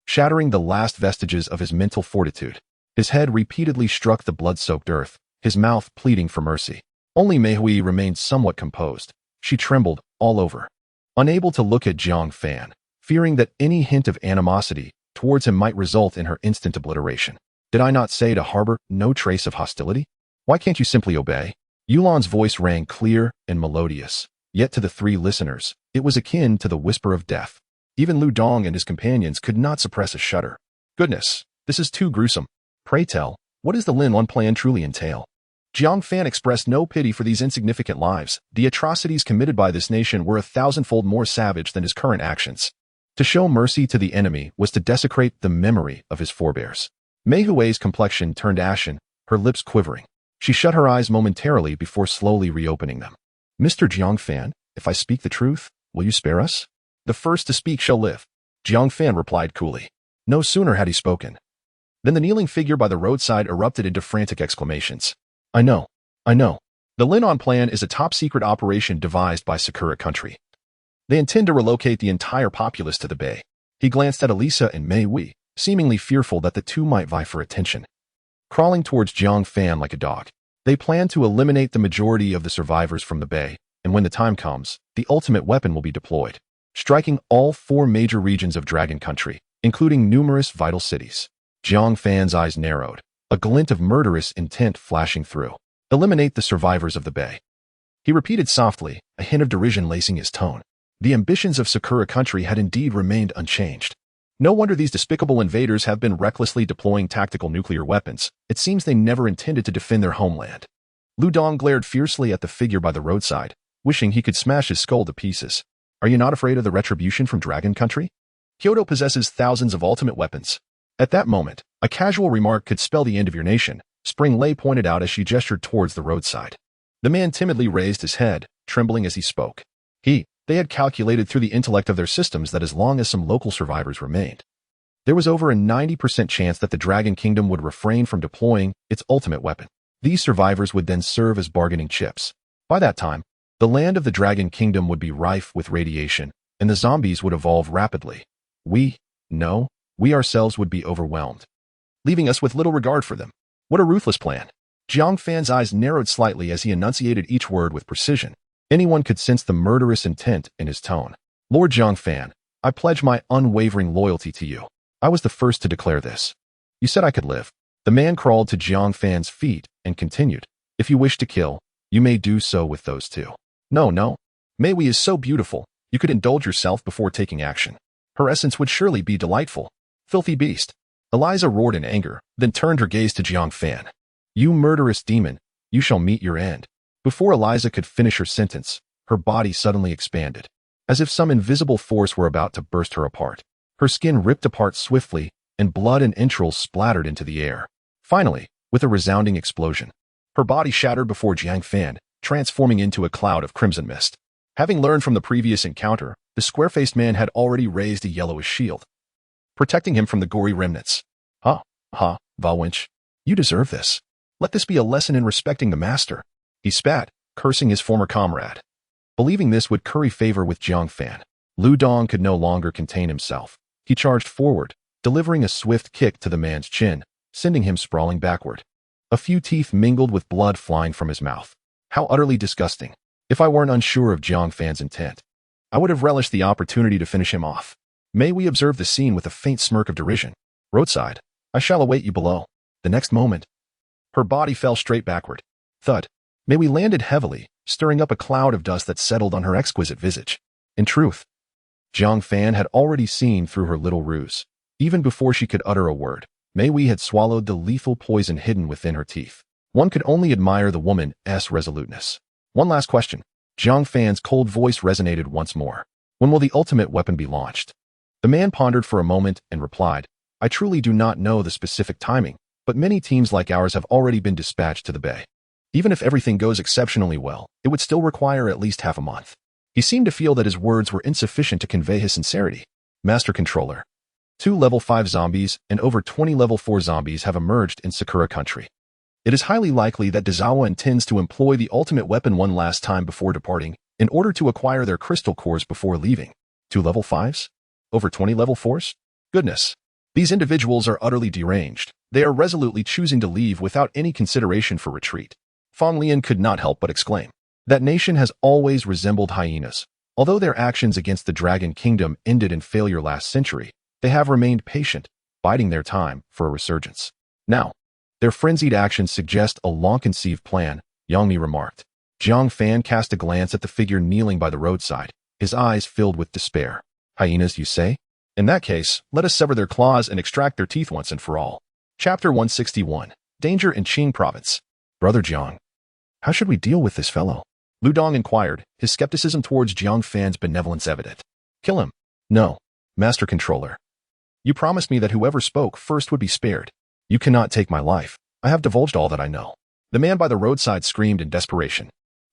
shattering the last vestiges of his mental fortitude. His head repeatedly struck the blood-soaked earth, his mouth pleading for mercy. Only Mei Hui remained somewhat composed. She trembled all over, unable to look at Jiang Fan, fearing that any hint of animosity towards him might result in her instant obliteration. Did I not say to harbor no trace of hostility? Why can't you simply obey? Yulan's voice rang clear and melodious, yet to the three listeners, it was akin to the whisper of death. Even Lu Dong and his companions could not suppress a shudder. Goodness, this is too gruesome. Pray tell, what does the Linwan Plan truly entail? Jiang Fan expressed no pity for these insignificant lives. The atrocities committed by this nation were 1,000-fold more savage than his current actions. To show mercy to the enemy was to desecrate the memory of his forebears. Mei Hui's complexion turned ashen, her lips quivering. She shut her eyes momentarily before slowly reopening them. Mr. Jiang Fan, if I speak the truth, will you spare us? The first to speak shall live. Jiang Fan replied coolly. No sooner had he spoken than the kneeling figure by the roadside erupted into frantic exclamations. I know. The Linwan Plan is a top-secret operation devised by Sakura country. They intend to relocate the entire populace to the bay. He glanced at Elisa and Mei Hui, seemingly fearful that the two might vie for attention. Crawling towards Jiang Fan like a dog, they plan to eliminate the majority of the survivors from the bay, and when the time comes, the ultimate weapon will be deployed, striking all 4 major regions of Dragon Country, including numerous vital cities. Jiang Fan's eyes narrowed, a glint of murderous intent flashing through. Eliminate the survivors of the bay. He repeated softly, a hint of derision lacing his tone. The ambitions of Sakura country had indeed remained unchanged. No wonder these despicable invaders have been recklessly deploying tactical nuclear weapons. It seems they never intended to defend their homeland. Lu Dong glared fiercely at the figure by the roadside, wishing he could smash his skull to pieces. Are you not afraid of the retribution from Dragon Country? Kyoto possesses thousands of ultimate weapons. At that moment, a casual remark could spell the end of your nation, Spring Lei pointed out as she gestured towards the roadside. The man timidly raised his head, trembling as he spoke. They had calculated through the intellect of their systems that as long as some local survivors remained, there was over a 90% chance that the Dragon Kingdom would refrain from deploying its ultimate weapon. These survivors would then serve as bargaining chips. By that time, the land of the Dragon Kingdom would be rife with radiation, and the zombies would evolve rapidly. We ourselves would be overwhelmed, leaving us with little regard for them. What a ruthless plan. Jiang Fan's eyes narrowed slightly as he enunciated each word with precision. Anyone could sense the murderous intent in his tone. Lord Jiang Fan, I pledge my unwavering loyalty to you. I was the first to declare this. You said I could live. The man crawled to Jiang Fan's feet and continued. If you wish to kill, you may do so with those two. No. Mei Hui is so beautiful, you could indulge yourself before taking action. Her essence would surely be delightful. Filthy beast. Eliza roared in anger, then turned her gaze to Jiang Fan. You murderous demon, you shall meet your end. Before Eliza could finish her sentence, her body suddenly expanded, as if some invisible force were about to burst her apart. Her skin ripped apart swiftly, and blood and entrails splattered into the air. Finally, with a resounding explosion, her body shattered before Jiang Fan, transforming into a cloud of crimson mist. Having learned from the previous encounter, the square-faced man had already raised a yellowish shield, protecting him from the gory remnants. Va wench. You deserve this. Let this be a lesson in respecting the master. He spat, cursing his former comrade. Believing this would curry favor with Jiang Fan, Lu Dong could no longer contain himself. He charged forward, delivering a swift kick to the man's chin, sending him sprawling backward. A few teeth mingled with blood flying from his mouth. How utterly disgusting. If I weren't unsure of Jiang Fan's intent, I would have relished the opportunity to finish him off. May we observe the scene with a faint smirk of derision. Roadside, I shall await you below. The next moment, her body fell straight backward. Thud. May we landed heavily, stirring up a cloud of dust that settled on her exquisite visage. In truth, Jiang Fan had already seen through her little ruse. Even before she could utter a word, Mei Wei had swallowed the lethal poison hidden within her teeth. One could only admire the woman's resoluteness. One last question. Jiang Fan's cold voice resonated once more. When will the ultimate weapon be launched? The man pondered for a moment and replied, I truly do not know the specific timing, but many teams like ours have already been dispatched to the bay. Even if everything goes exceptionally well, it would still require at least half a month. He seemed to feel that his words were insufficient to convey his sincerity. Master Controller. 2 level 5 zombies and over 20 level 4 zombies have emerged in Sakura country. It is highly likely that Dezawa intends to employ the ultimate weapon one last time before departing, in order to acquire their crystal cores before leaving. 2 level 5s? Over 20 level 4s? Goodness. These individuals are utterly deranged. They are resolutely choosing to leave without any consideration for retreat. Fang Lian could not help but exclaim. That nation has always resembled hyenas. Although their actions against the Dragon Kingdom ended in failure last century, they have remained patient, biding their time for a resurgence. Now, their frenzied actions suggest a long-conceived plan, Yang Mi remarked. Jiang Fan cast a glance at the figure kneeling by the roadside, his eyes filled with despair. Hyenas, you say? In that case, let us sever their claws and extract their teeth once and for all. Chapter 161. Danger in Qing Province. Brother Jiang, how should we deal with this fellow? Lu Dong inquired, his skepticism towards Jiang Fan's benevolence evident. Kill him. No. Master Controller. You promised me that whoever spoke first would be spared. You cannot take my life. I have divulged all that I know. The man by the roadside screamed in desperation.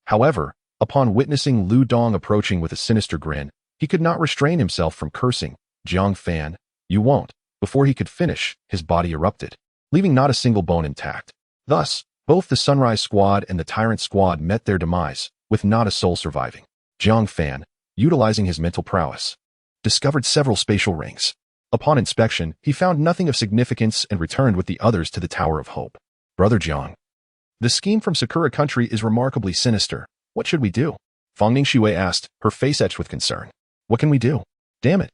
However, upon witnessing Lu Dong approaching with a sinister grin, he could not restrain himself from cursing. Jiang Fan, you won't. Before he could finish, his body erupted, leaving not a single bone intact. Thus, both the Sunrise Squad and the Tyrant Squad met their demise, with not a soul surviving. Jiang Fan, utilizing his mental prowess, discovered several spatial rings. Upon inspection, he found nothing of significance and returned with the others to the Tower of Hope. Brother Jiang, the scheme from Sakura country is remarkably sinister. What should we do? Fang Ningxue asked, her face etched with concern. What can we do? Damn it.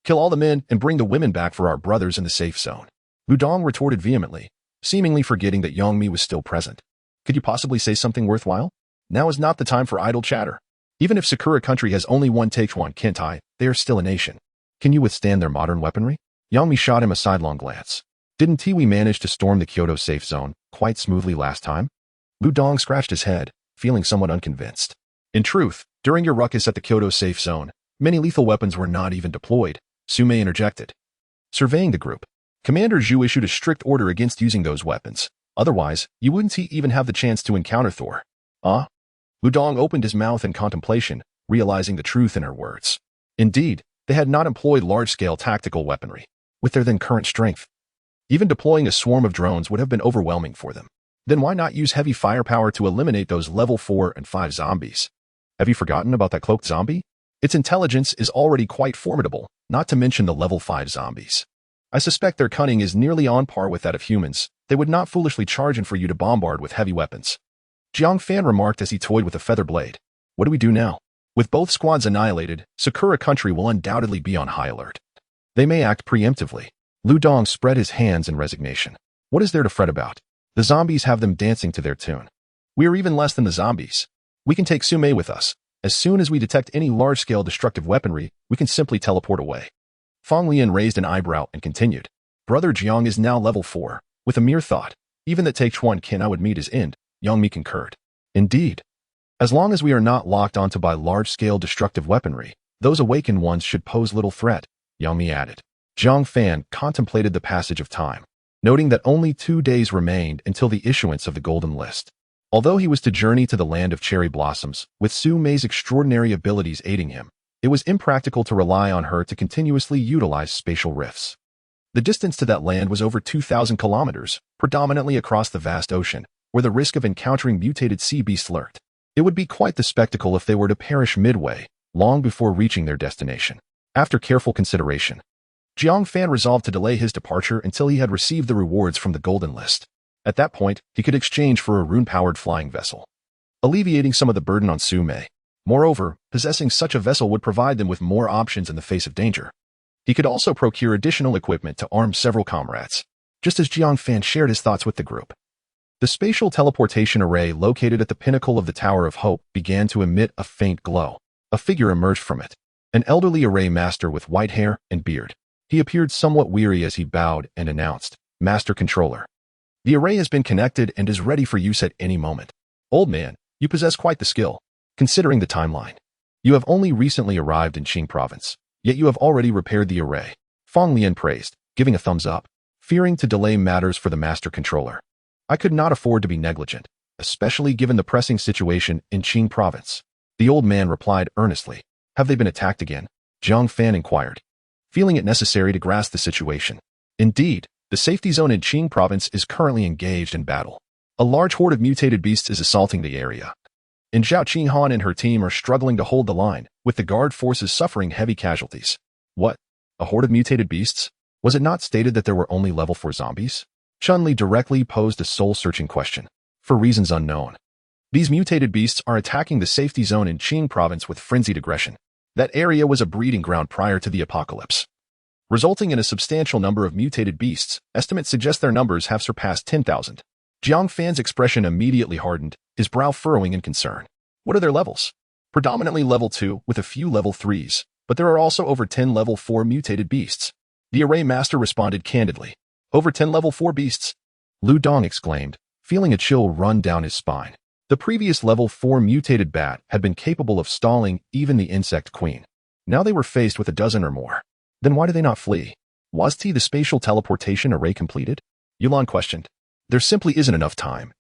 Kill all the men and bring the women back for our brothers in the safe zone. Lu Dong retorted vehemently, seemingly forgetting that Yang Mi was still present. Could you possibly say something worthwhile? Now is not the time for idle chatter. Even if Sakura country has only one Taichuan Kentai, they are still a nation. Can you withstand their modern weaponry? Yang Mi shot him a sidelong glance. Didn't Tiwi manage to storm the Kyoto safe zone quite smoothly last time? Lu Dong scratched his head, feeling somewhat unconvinced. In truth, during your ruckus at the Kyoto safe zone, many lethal weapons were not even deployed. Sume interjected. Surveying the group, Commander Zhu issued a strict order against using those weapons. Otherwise, you wouldn't even have the chance to encounter Thor. Ah? Lu Dong opened his mouth in contemplation, realizing the truth in her words. Indeed, they had not employed large-scale tactical weaponry. With their then current strength, even deploying a swarm of drones would have been overwhelming for them. Then why not use heavy firepower to eliminate those level 4 and 5 zombies? Have you forgotten about that cloaked zombie? Its intelligence is already quite formidable, not to mention the level 5 zombies. I suspect their cunning is nearly on par with that of humans. They would not foolishly charge in for you to bombard with heavy weapons. Jiang Fan remarked as he toyed with a feather blade. What do we do now? With both squads annihilated, Sakura country will undoubtedly be on high alert. They may act preemptively. Lu Dong spread his hands in resignation. What is there to fret about? The zombies have them dancing to their tune. We are even less than the zombies. We can take Sume with us. As soon as we detect any large-scale destructive weaponry, we can simply teleport away. Fang Lian raised an eyebrow and continued. Brother Jiang is now level 4. With a mere thought, even that Taichuan Kin would meet his end, Yang Mi concurred. Indeed. As long as we are not locked onto by large-scale destructive weaponry, those awakened ones should pose little threat, Yang Mi added. Jiang Fan contemplated the passage of time, noting that only 2 days remained until the issuance of the Golden List. Although he was to journey to the land of cherry blossoms, with Su Mei's extraordinary abilities aiding him, it was impractical to rely on her to continuously utilize spatial rifts. The distance to that land was over 2,000 kilometers, predominantly across the vast ocean, where the risk of encountering mutated sea beasts lurked. It would be quite the spectacle if they were to perish midway, long before reaching their destination. After careful consideration, Jiang Fan resolved to delay his departure until he had received the rewards from the golden list. At that point, he could exchange for a rune-powered flying vessel, alleviating some of the burden on Su Mei. Moreover, possessing such a vessel would provide them with more options in the face of danger. He could also procure additional equipment to arm several comrades. Just as Jiang Fan shared his thoughts with the group, the spatial teleportation array located at the pinnacle of the Tower of Hope began to emit a faint glow. A figure emerged from it, an elderly array master with white hair and beard. He appeared somewhat weary as he bowed and announced, "Master Controller, the array has been connected and is ready for use at any moment." "Old man, you possess quite the skill, considering the timeline. You have only recently arrived in Qing province, yet you have already repaired the array," Fong Lian praised, giving a thumbs up. Fearing to delay matters for the Master Controller, "I could not afford to be negligent, especially given the pressing situation in Qing province." The old man replied earnestly. "Have they been attacked again?" Jiang Fan inquired, feeling it necessary to grasp the situation. Indeed, the safety zone in Qing province is currently engaged in battle. A large horde of mutated beasts is assaulting the area, and Zhao Qinghan and her team are struggling to hold the line, with the guard forces suffering heavy casualties. What? A horde of mutated beasts? Was it not stated that there were only level 4 zombies? Chun-Li directly posed a soul-searching question. For reasons unknown, these mutated beasts are attacking the safety zone in Qing province with frenzied aggression. That area was a breeding ground prior to the apocalypse, resulting in a substantial number of mutated beasts. Estimates suggest their numbers have surpassed 10,000. Jiang Fan's expression immediately hardened, his brow furrowing in concern. What are their levels? Predominantly level 2, with a few level 3s, but there are also over 10 level 4 mutated beasts. The array master responded candidly. "Over 10 level 4 beasts?" Lu Dong exclaimed, feeling a chill run down his spine. The previous level 4 mutated bat had been capable of stalling even the insect queen. Now they were faced with a dozen or more. Then why do they not flee? Was the spatial teleportation array completed? Yulan questioned. There simply isn't enough time.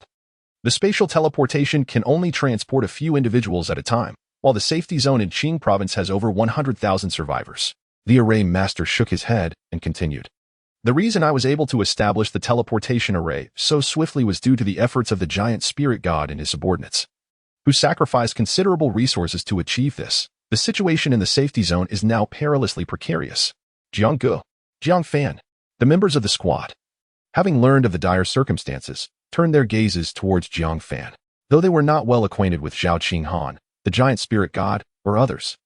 The spatial teleportation can only transport a few individuals at a time, while the safety zone in Qing province has over 100,000 survivors. The array master shook his head and continued. "The reason I was able to establish the teleportation array so swiftly was due to the efforts of the giant spirit god and his subordinates, who sacrificed considerable resources to achieve this. The situation in the safety zone is now perilously precarious." Jiang Gu, Jiang Fan, the members of the squad, having learned of the dire circumstances, turned their gazes towards Jiang Fan, though they were not well acquainted with Zhao Qinghan, the giant spirit god, or others.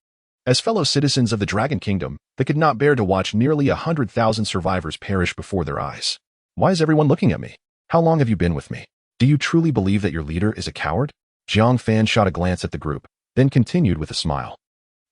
As fellow citizens of the Dragon Kingdom, they could not bear to watch nearly 100,000 survivors perish before their eyes. "Why is everyone looking at me? How long have you been with me? Do you truly believe that your leader is a coward?" Jiang Fan shot a glance at the group, then continued with a smile.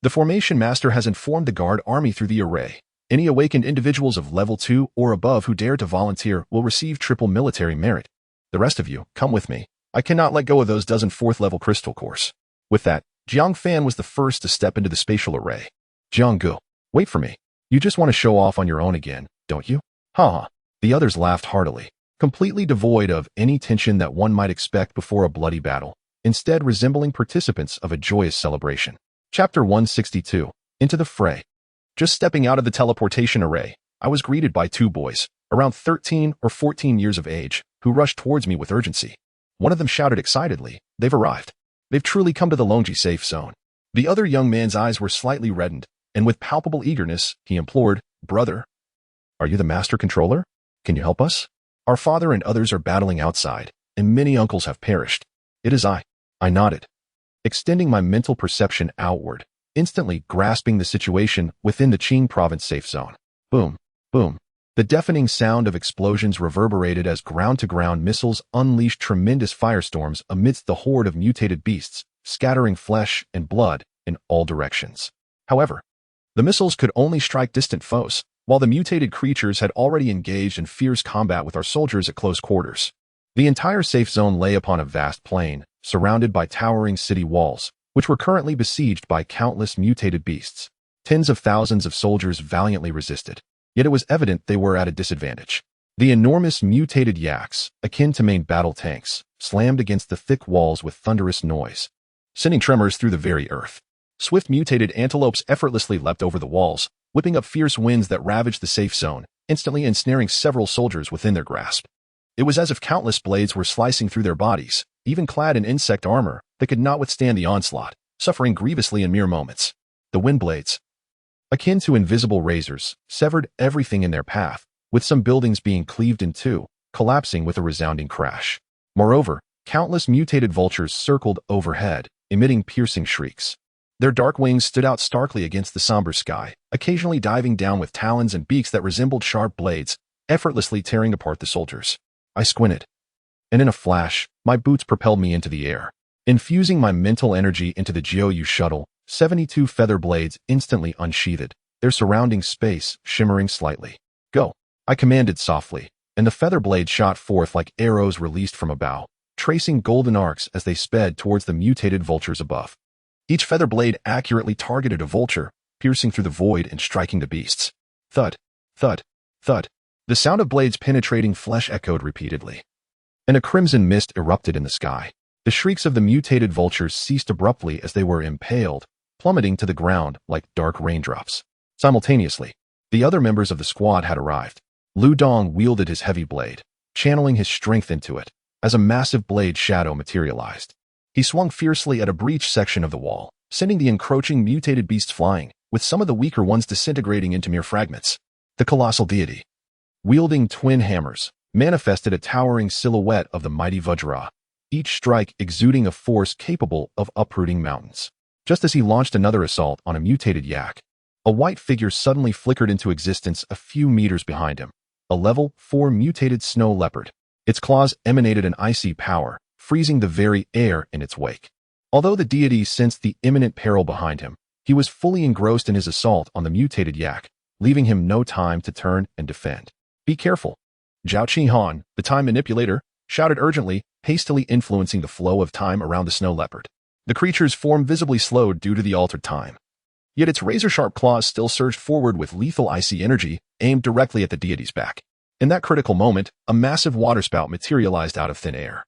"The formation master has informed the guard army through the array. Any awakened individuals of level 2 or above who dare to volunteer will receive triple military merit. The rest of you, come with me. I cannot let go of those dozen 4th level crystal cores." With that, Jiang Fan was the first to step into the spatial array. "Jiang Gu, wait for me. You just want to show off on your own again, don't you?" "Ha." The others laughed heartily, completely devoid of any tension that one might expect before a bloody battle, instead resembling participants of a joyous celebration. Chapter 162. Into the fray. Just stepping out of the teleportation array, I was greeted by 2 boys, around 13 or 14 years of age, who rushed towards me with urgency. One of them shouted excitedly, "They've arrived. They've truly come to the Longji safe zone." The other young man's eyes were slightly reddened, and with palpable eagerness, he implored, "Brother, are you the Master Controller? Can you help us? Our father and others are battling outside, and many uncles have perished." "It is I." I nodded, extending my mental perception outward, instantly grasping the situation within the Qing province safe zone. Boom, boom. The deafening sound of explosions reverberated as ground-to-ground missiles unleashed tremendous firestorms amidst the horde of mutated beasts, scattering flesh and blood in all directions. However, the missiles could only strike distant foes, while the mutated creatures had already engaged in fierce combat with our soldiers at close quarters. The entire safe zone lay upon a vast plain, surrounded by towering city walls, which were currently besieged by countless mutated beasts. Tens of thousands of soldiers valiantly resisted, yet it was evident they were at a disadvantage. The enormous mutated yaks, akin to main battle tanks, slammed against the thick walls with thunderous noise, sending tremors through the very earth. Swift mutated antelopes effortlessly leapt over the walls, whipping up fierce winds that ravaged the safe zone, instantly ensnaring several soldiers within their grasp. It was as if countless blades were slicing through their bodies, even clad in insect armor that could not withstand the onslaught, suffering grievously in mere moments. The wind blades. akin to invisible razors, severed everything in their path, with some buildings being cleaved in two, collapsing with a resounding crash. Moreover, countless mutated vultures circled overhead, emitting piercing shrieks. Their dark wings stood out starkly against the somber sky, occasionally diving down with talons and beaks that resembled sharp blades, effortlessly tearing apart the soldiers. I squinted, and in a flash, my boots propelled me into the air. Infusing my mental energy into the Jiu shuttle, 72 feather blades instantly unsheathed, their surrounding space shimmering slightly. Go, I commanded softly, and the feather blades shot forth like arrows released from a bow, tracing golden arcs as they sped towards the mutated vultures above. Each feather blade accurately targeted a vulture, piercing through the void and striking the beasts. Thud, thud, thud. The sound of blades penetrating flesh echoed repeatedly. And a crimson mist erupted in the sky. The shrieks of the mutated vultures ceased abruptly as they were impaled, plummeting to the ground like dark raindrops. Simultaneously, the other members of the squad had arrived. Lu Dong wielded his heavy blade, channeling his strength into it, as a massive blade shadow materialized. He swung fiercely at a breached section of the wall, sending the encroaching mutated beasts flying, with some of the weaker ones disintegrating into mere fragments. The colossal deity, wielding twin hammers, manifested a towering silhouette of the mighty Vajra, each strike exuding a force capable of uprooting mountains. Just as he launched another assault on a mutated yak, a white figure suddenly flickered into existence a few meters behind him, a level 4 mutated snow leopard. Its claws emanated an icy power, freezing the very air in its wake. Although the deity sensed the imminent peril behind him, he was fully engrossed in his assault on the mutated yak, leaving him no time to turn and defend. Be careful. Zhao Qinghan, the time manipulator, shouted urgently, hastily influencing the flow of time around the snow leopard. The creature's form visibly slowed due to the altered time. Yet its razor-sharp claws still surged forward with lethal icy energy aimed directly at the deity's back. In that critical moment, a massive waterspout materialized out of thin air,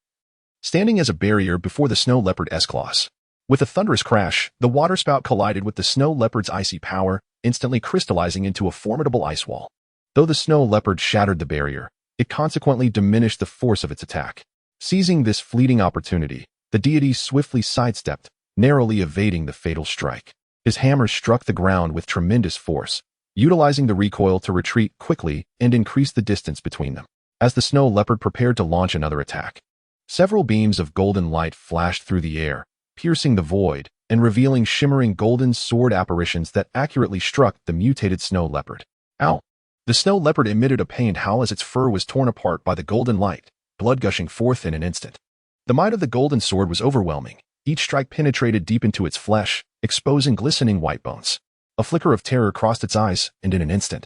standing as a barrier before the snow leopard's S-claws. With a thunderous crash, the waterspout collided with the snow leopard's icy power, instantly crystallizing into a formidable ice wall. Though the snow leopard shattered the barrier, it consequently diminished the force of its attack. Seizing this fleeting opportunity, the deity swiftly sidestepped, narrowly evading the fatal strike. His hammer struck the ground with tremendous force, utilizing the recoil to retreat quickly and increase the distance between them. As the snow leopard prepared to launch another attack, several beams of golden light flashed through the air, piercing the void and revealing shimmering golden sword apparitions that accurately struck the mutated snow leopard. Ow! The snow leopard emitted a pained howl as its fur was torn apart by the golden light, blood gushing forth in an instant. The might of the golden sword was overwhelming. Each strike penetrated deep into its flesh, exposing glistening white bones. A flicker of terror crossed its eyes, and in an instant,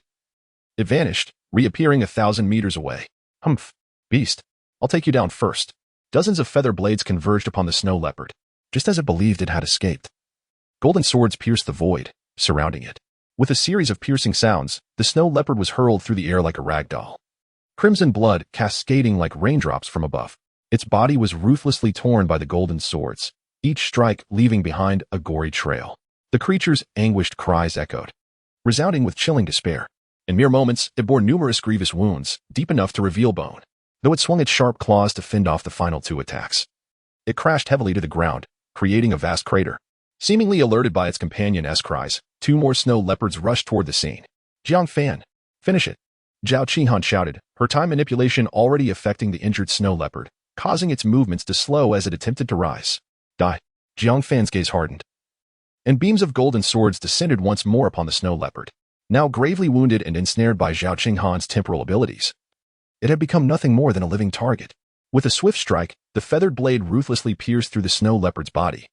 it vanished, reappearing 1,000 meters away. Humph, beast. I'll take you down first. Dozens of feather blades converged upon the snow leopard, just as it believed it had escaped. Golden swords pierced the void, surrounding it. With a series of piercing sounds, the snow leopard was hurled through the air like a rag doll. Crimson blood cascading like raindrops from above. Its body was ruthlessly torn by the golden swords, each strike leaving behind a gory trail. The creature's anguished cries echoed, resounding with chilling despair. In mere moments, it bore numerous grievous wounds, deep enough to reveal bone, though it swung its sharp claws to fend off the final two attacks. It crashed heavily to the ground, creating a vast crater. Seemingly alerted by its companion's cries, 2 more snow leopards rushed toward the scene. Jiang Fan, finish it. Zhao Qinghan shouted, her time manipulation already affecting the injured snow leopard, causing its movements to slow as it attempted to rise. Die. Jiang Fan's gaze hardened, and beams of golden swords descended once more upon the snow leopard, now gravely wounded and ensnared by Zhao Qinghan's temporal abilities. It had become nothing more than a living target. With a swift strike, the feathered blade ruthlessly pierced through the snow leopard's body,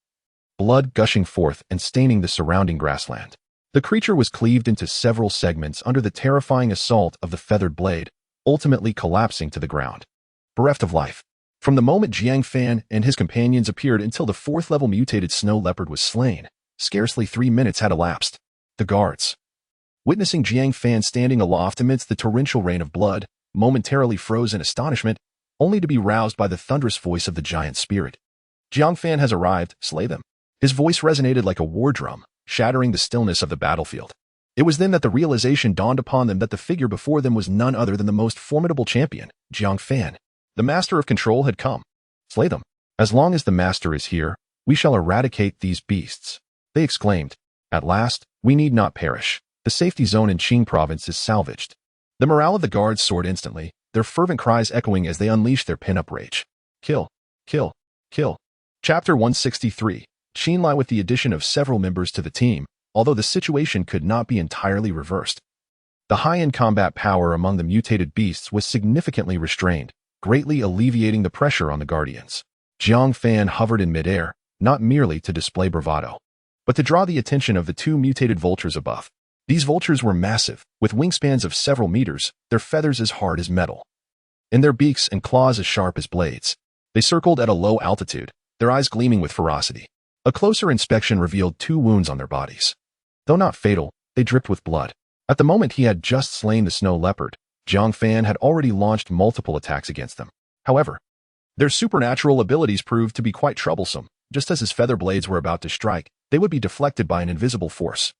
blood gushing forth and staining the surrounding grassland. The creature was cleaved into several segments under the terrifying assault of the feathered blade, ultimately collapsing to the ground, bereft of life. From the moment Jiang Fan and his companions appeared until the 4th-level mutated snow leopard was slain, scarcely 3 minutes had elapsed. The guards, witnessing Jiang Fan standing aloft amidst the torrential rain of blood, momentarily froze in astonishment, only to be roused by the thunderous voice of the giant spirit. Jiang Fan has arrived, slay them. His voice resonated like a war drum, shattering the stillness of the battlefield. It was then that the realization dawned upon them that the figure before them was none other than the most formidable champion, Jiang Fan. The master of control had come. Slay them. As long as the master is here, we shall eradicate these beasts, they exclaimed. At last, we need not perish. the safety zone in Qing province is salvaged. The morale of the guards soared instantly, their fervent cries echoing as they unleashed their pin-up rage. Kill, kill, kill. Chapter 163. Qinlai. With the addition of several members to the team, although the situation could not be entirely reversed, the high-end combat power among the mutated beasts was significantly restrained, greatly alleviating the pressure on the guardians. Jiang Fan hovered in midair, not merely to display bravado, but to draw the attention of the two mutated vultures above. These vultures were massive, with wingspans of several meters, their feathers as hard as metal, and their beaks and claws as sharp as blades. They circled at a low altitude, their eyes gleaming with ferocity. A closer inspection revealed 2 wounds on their bodies. Though not fatal, they dripped with blood. At the moment he had just slain the snow leopard, Jiang Fan had already launched multiple attacks against them. However, their supernatural abilities proved to be quite troublesome. Just as his feather blades were about to strike, they would be deflected by an invisible force.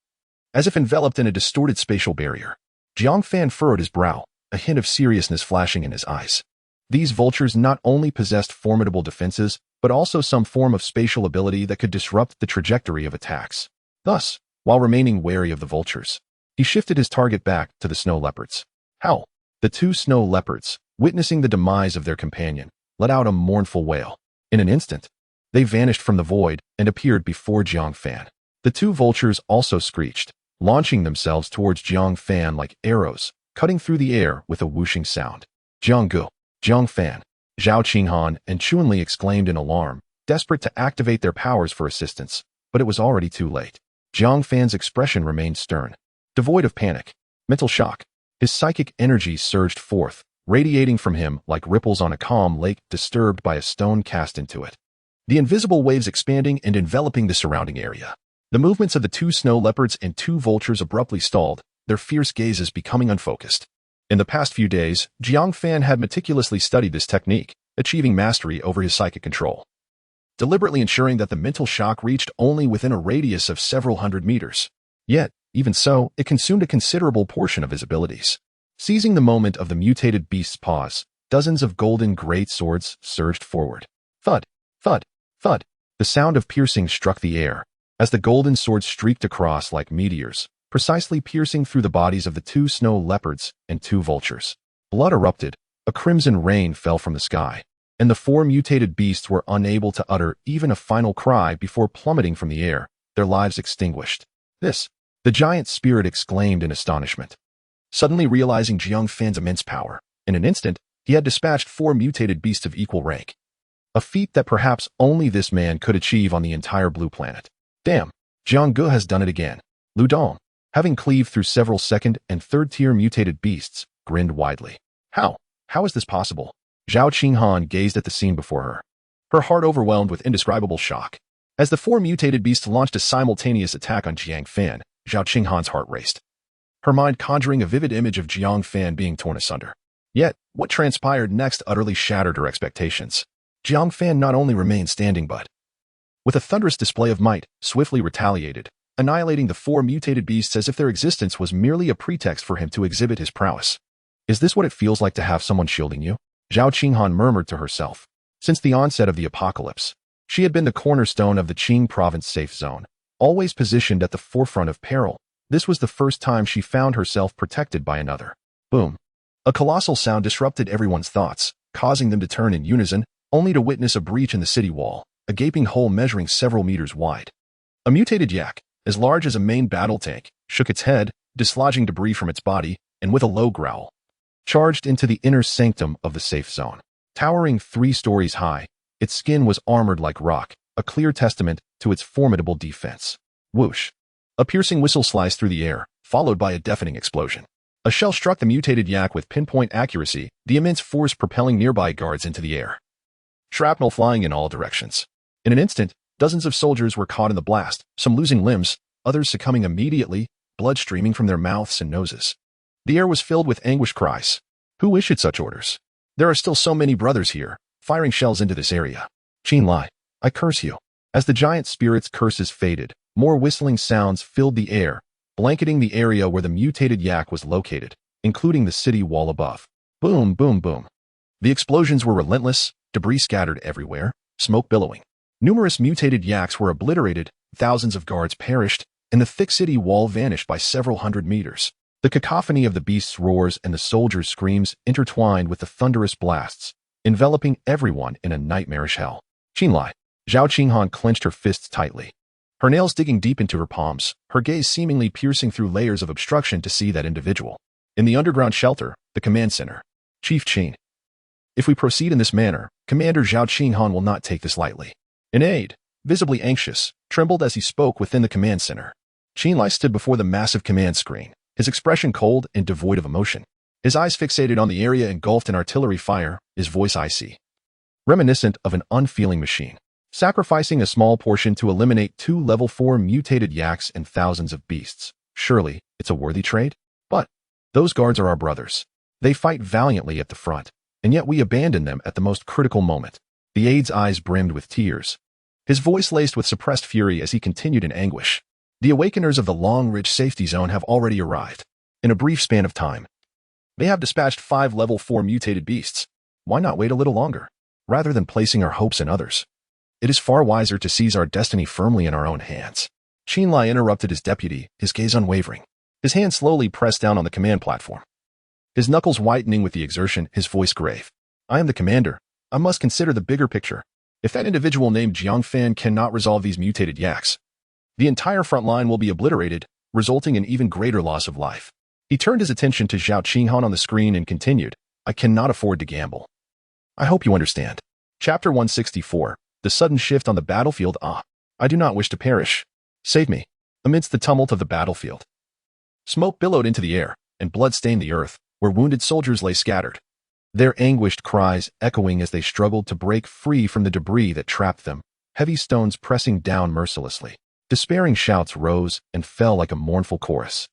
As if enveloped in a distorted spatial barrier, Jiang Fan furrowed his brow, a hint of seriousness flashing in his eyes. These vultures not only possessed formidable defenses, but also some form of spatial ability that could disrupt the trajectory of attacks. Thus, while remaining wary of the vultures, he shifted his target back to the snow leopards. Howl! The 2 snow leopards, witnessing the demise of their companion, let out a mournful wail. In an instant, they vanished from the void and appeared before Jiang Fan. The 2 vultures also screeched, launching themselves towards Jiang Fan like arrows, cutting through the air with a whooshing sound. Jiang Gu, Jiang Fan, Zhao Qinghan and Chuanli exclaimed in alarm, desperate to activate their powers for assistance, but it was already too late. Jiang Fan's expression remained stern, devoid of panic, mental shock. His psychic energy surged forth, radiating from him like ripples on a calm lake disturbed by a stone cast into it. The invisible waves expanding and enveloping the surrounding area. The movements of the 2 snow leopards and 2 vultures abruptly stalled, their fierce gazes becoming unfocused. In the past few days, Jiang Fan had meticulously studied this technique, achieving mastery over his psychic control, deliberately ensuring that the mental shock reached only within a radius of several hundred meters. Yet, even so, it consumed a considerable portion of his abilities. Seizing the moment of the mutated beast's pause, dozens of golden great swords surged forward. Thud, thud, thud. The sound of piercing struck the air, as the golden swords streaked across like meteors, precisely piercing through the bodies of the 2 snow leopards and 2 vultures. Blood erupted, a crimson rain fell from the sky, and the 4 mutated beasts were unable to utter even a final cry before plummeting from the air, their lives extinguished. This, the giant spirit exclaimed in astonishment, suddenly realizing Jiang Fan's immense power. In an instant, he had dispatched 4 mutated beasts of equal rank, a feat that perhaps only this man could achieve on the entire blue planet. Damn, Jiang Gu has done it again. Lu Dong, having cleaved through several 2nd and 3rd-tier mutated beasts, grinned widely. How is this possible? Zhao Qinghan gazed at the scene before her, her heart overwhelmed with indescribable shock. As the 4 mutated beasts launched a simultaneous attack on Jiang Fan, Zhao Qinghan's heart raced, her mind conjuring a vivid image of Jiang Fan being torn asunder. Yet, what transpired next utterly shattered her expectations. Jiang Fan not only remained standing but, with a thunderous display of might, swiftly retaliated, annihilating the 4 mutated beasts as if their existence was merely a pretext for him to exhibit his prowess. Is this what it feels like to have someone shielding you? Zhao Qinghan murmured to herself. Since the onset of the apocalypse, she had been the cornerstone of the Qing province safe zone, always positioned at the forefront of peril. This was the first time she found herself protected by another. Boom. A colossal sound disrupted everyone's thoughts, causing them to turn in unison, only to witness a breach in the city wall, a gaping hole measuring several meters wide. A mutated yak, as large as a main battle tank, shook its head, dislodging debris from its body, and with a low growl, charged into the inner sanctum of the safe zone. Towering 3 stories high, its skin was armored like rock, a clear testament to its formidable defense. Whoosh! A piercing whistle sliced through the air, followed by a deafening explosion. A shell struck the mutated yak with pinpoint accuracy, the immense force propelling nearby guards into the air. Shrapnel flying in all directions. In an instant, dozens of soldiers were caught in the blast, some losing limbs, others succumbing immediately, blood streaming from their mouths and noses. The air was filled with anguished cries. Who issued such orders? There are still so many brothers here, firing shells into this area. Qinlai, I curse you. As the giant spirit's curses faded, more whistling sounds filled the air, blanketing the area where the mutated yak was located, including the city wall above. Boom, boom, boom. The explosions were relentless, debris scattered everywhere, smoke billowing. Numerous mutated yaks were obliterated, thousands of guards perished, and the thick city wall vanished by several hundred meters. The cacophony of the beasts' roars and the soldiers' screams intertwined with the thunderous blasts, enveloping everyone in a nightmarish hell. Qinlai, Zhao Qinghan clenched her fists tightly, her nails digging deep into her palms, her gaze seemingly piercing through layers of obstruction to see that individual. In the underground shelter, the command center. Chief Qin. If we proceed in this manner, Commander Zhao Qinghan will not take this lightly. An aide, visibly anxious, trembled as he spoke within the command center. Qinlai stood before the massive command screen, his expression cold and devoid of emotion. His eyes fixated on the area engulfed in artillery fire, his voice icy, reminiscent of an unfeeling machine. Sacrificing a small portion to eliminate 2 level 4 mutated yaks and thousands of beasts. Surely, it's a worthy trade? But those guards are our brothers. They fight valiantly at the front, and yet we abandon them at the most critical moment. The aide's eyes brimmed with tears, his voice laced with suppressed fury as he continued in anguish. The awakeners of the Long Ridge safety zone have already arrived. In a brief span of time, they have dispatched 5 level 4 mutated beasts. Why not wait a little longer? Rather than placing our hopes in others, it is far wiser to seize our destiny firmly in our own hands. Qinlai interrupted his deputy, his gaze unwavering. His hand slowly pressed down on the command platform, his knuckles whitening with the exertion, his voice grave. I am the commander. I must consider the bigger picture. If that individual named Jiang Fan cannot resolve these mutated yaks, the entire front line will be obliterated, resulting in even greater loss of life. He turned his attention to Zhao Qinghan on the screen and continued, I cannot afford to gamble. I hope you understand. Chapter 164. The sudden shift on the battlefield. I do not wish to perish. Save me. Amidst the tumult of the battlefield, smoke billowed into the air, and blood stained the earth, where wounded soldiers lay scattered, their anguished cries echoing as they struggled to break free from the debris that trapped them, heavy stones pressing down mercilessly. Despairing shouts rose and fell like a mournful chorus.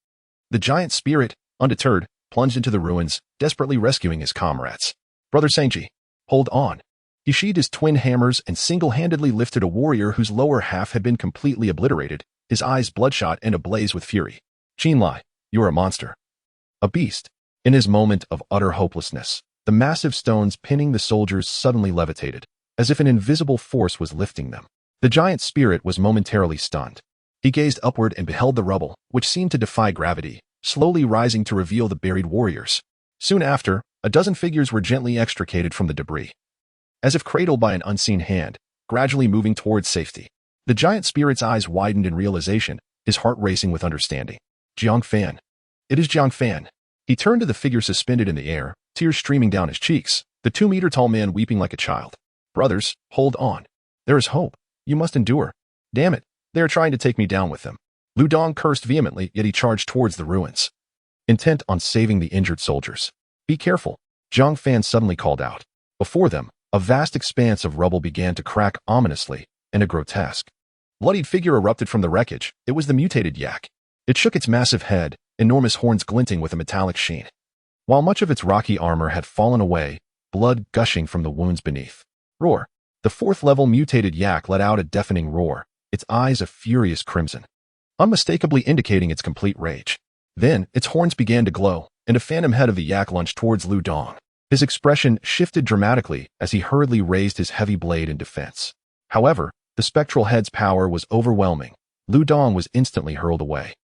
The giant spirit, undeterred, plunged into the ruins, desperately rescuing his comrades. Brother Sangji, hold on. He sheathed his twin hammers and single-handedly lifted a warrior whose lower half had been completely obliterated, his eyes bloodshot and ablaze with fury. Qinlai, you are a monster. A beast. In his moment of utter hopelessness, the massive stones pinning the soldiers suddenly levitated, as if an invisible force was lifting them. The giant spirit was momentarily stunned. He gazed upward and beheld the rubble, which seemed to defy gravity, slowly rising to reveal the buried warriors. Soon after, a dozen figures were gently extricated from the debris, as if cradled by an unseen hand, gradually moving towards safety. The giant spirit's eyes widened in realization, his heart racing with understanding. Jiang Fan. It is Jiang Fan. He turned to the figure suspended in the air, tears streaming down his cheeks, the 2-meter-tall man weeping like a child. Brothers, hold on. There is hope. You must endure. Damn it, they are trying to take me down with them. Lu Dong cursed vehemently, yet he charged towards the ruins, intent on saving the injured soldiers. Be careful, Jiang Fan suddenly called out. Before them, a vast expanse of rubble began to crack ominously, and a grotesque, bloodied figure erupted from the wreckage. It was the mutated yak. It shook its massive head, enormous horns glinting with a metallic sheen, while much of its rocky armor had fallen away, blood gushing from the wounds beneath. Roar. The 4th-level mutated yak let out a deafening roar, its eyes a furious crimson, unmistakably indicating its complete rage. Then, its horns began to glow, and a phantom head of the yak lunged towards Lu Dong. His expression shifted dramatically as he hurriedly raised his heavy blade in defense. However, the spectral head's power was overwhelming. Lu Dong was instantly hurled away,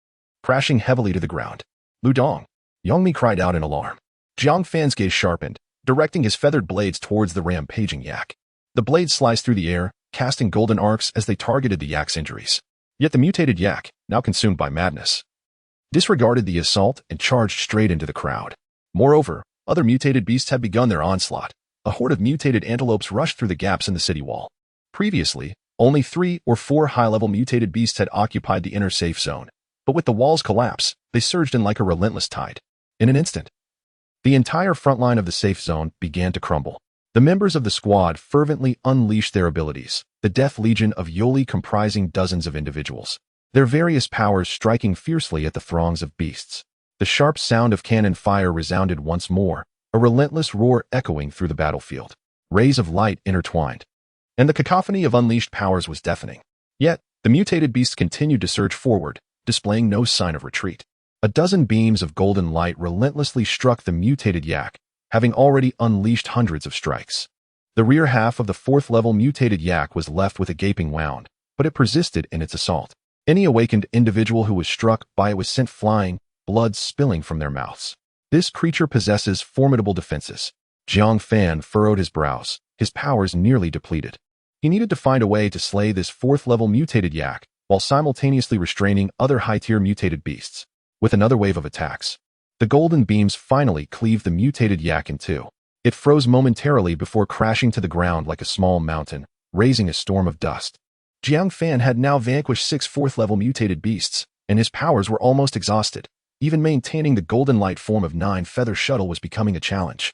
crashing heavily to the ground. Lu Dong! Yongmi cried out in alarm. Jiang Fan's gaze sharpened, directing his feathered blades towards the rampaging yak. The blades sliced through the air, casting golden arcs as they targeted the yak's injuries. Yet the mutated yak, now consumed by madness, disregarded the assault and charged straight into the crowd. Moreover, other mutated beasts had begun their onslaught. A horde of mutated antelopes rushed through the gaps in the city wall. Previously, only 3 or 4 high-level mutated beasts had occupied the inner safe zone, but with the wall's collapse, they surged in like a relentless tide. In an instant, the entire front line of the safe zone began to crumble. The members of the squad fervently unleashed their abilities, the Death Legion of Yoli comprising dozens of individuals, their various powers striking fiercely at the throngs of beasts. The sharp sound of cannon fire resounded once more, a relentless roar echoing through the battlefield. Rays of light intertwined, and the cacophony of unleashed powers was deafening. Yet, the mutated beasts continued to surge forward, displaying no sign of retreat. A dozen beams of golden light relentlessly struck the mutated yak, having already unleashed hundreds of strikes. The rear half of the 4th-level mutated yak was left with a gaping wound, but it persisted in its assault. Any awakened individual who was struck by it was sent flying, blood spilling from their mouths. This creature possesses formidable defenses. Jiang Fan furrowed his brows, his powers nearly depleted. He needed to find a way to slay this 4th-level mutated yak, while simultaneously restraining other high-tier mutated beasts. With another wave of attacks, the golden beams finally cleaved the mutated yak in two. It froze momentarily before crashing to the ground like a small mountain, raising a storm of dust. Jiang Fan had now vanquished 6 4th-level mutated beasts, and his powers were almost exhausted. Even maintaining the golden light form of 9-feather shuttle was becoming a challenge.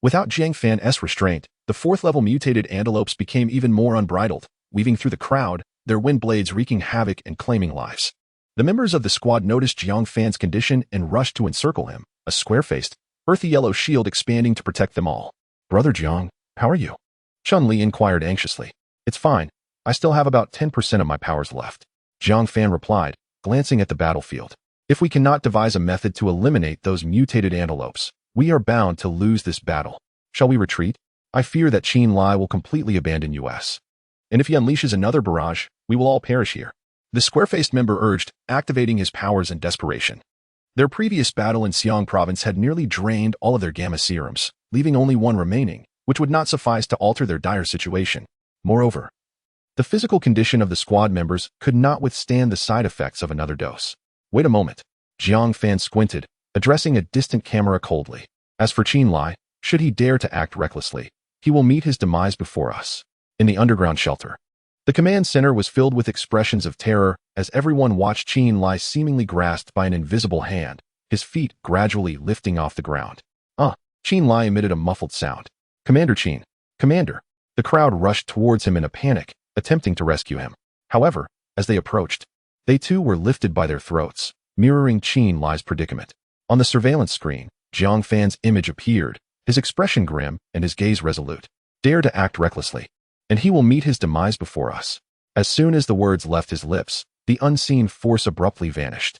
Without Jiang Fan's restraint, the 4th-level mutated antelopes became even more unbridled, weaving through the crowd, their wind blades wreaking havoc and claiming lives. The members of the squad noticed Jiang Fan's condition and rushed to encircle him, a square-faced, earthy yellow shield expanding to protect them all. "Brother Jiang, how are you?" Chun-Li inquired anxiously. "It's fine. I still have about 10% of my powers left," Jiang Fan replied, glancing at the battlefield. "If we cannot devise a method to eliminate those mutated antelopes, we are bound to lose this battle. Shall we retreat? I fear that Qin Lai will completely abandon us. And if he unleashes another barrage, we will all perish here," the square-faced member urged, activating his powers in desperation. Their previous battle in Xiang province had nearly drained all of their gamma serums, leaving only one remaining, which would not suffice to alter their dire situation. Moreover, the physical condition of the squad members could not withstand the side effects of another dose. "Wait a moment." Jiang Fan squinted, addressing a distant camera coldly. "As for Qin Lai, should he dare to act recklessly, he will meet his demise before us." In the underground shelter, the command center was filled with expressions of terror as everyone watched Qin Lai seemingly grasped by an invisible hand, his feet gradually lifting off the ground. Qin Lai emitted a muffled sound. "Commander Qin, Commander!" The crowd rushed towards him in a panic, attempting to rescue him. However, as they approached, they too were lifted by their throats, mirroring Qin Lai's predicament. On the surveillance screen, Jiang Fan's image appeared, his expression grim and his gaze resolute. "Dare to act recklessly, and he will meet his demise before us." As soon as the words left his lips, the unseen force abruptly vanished,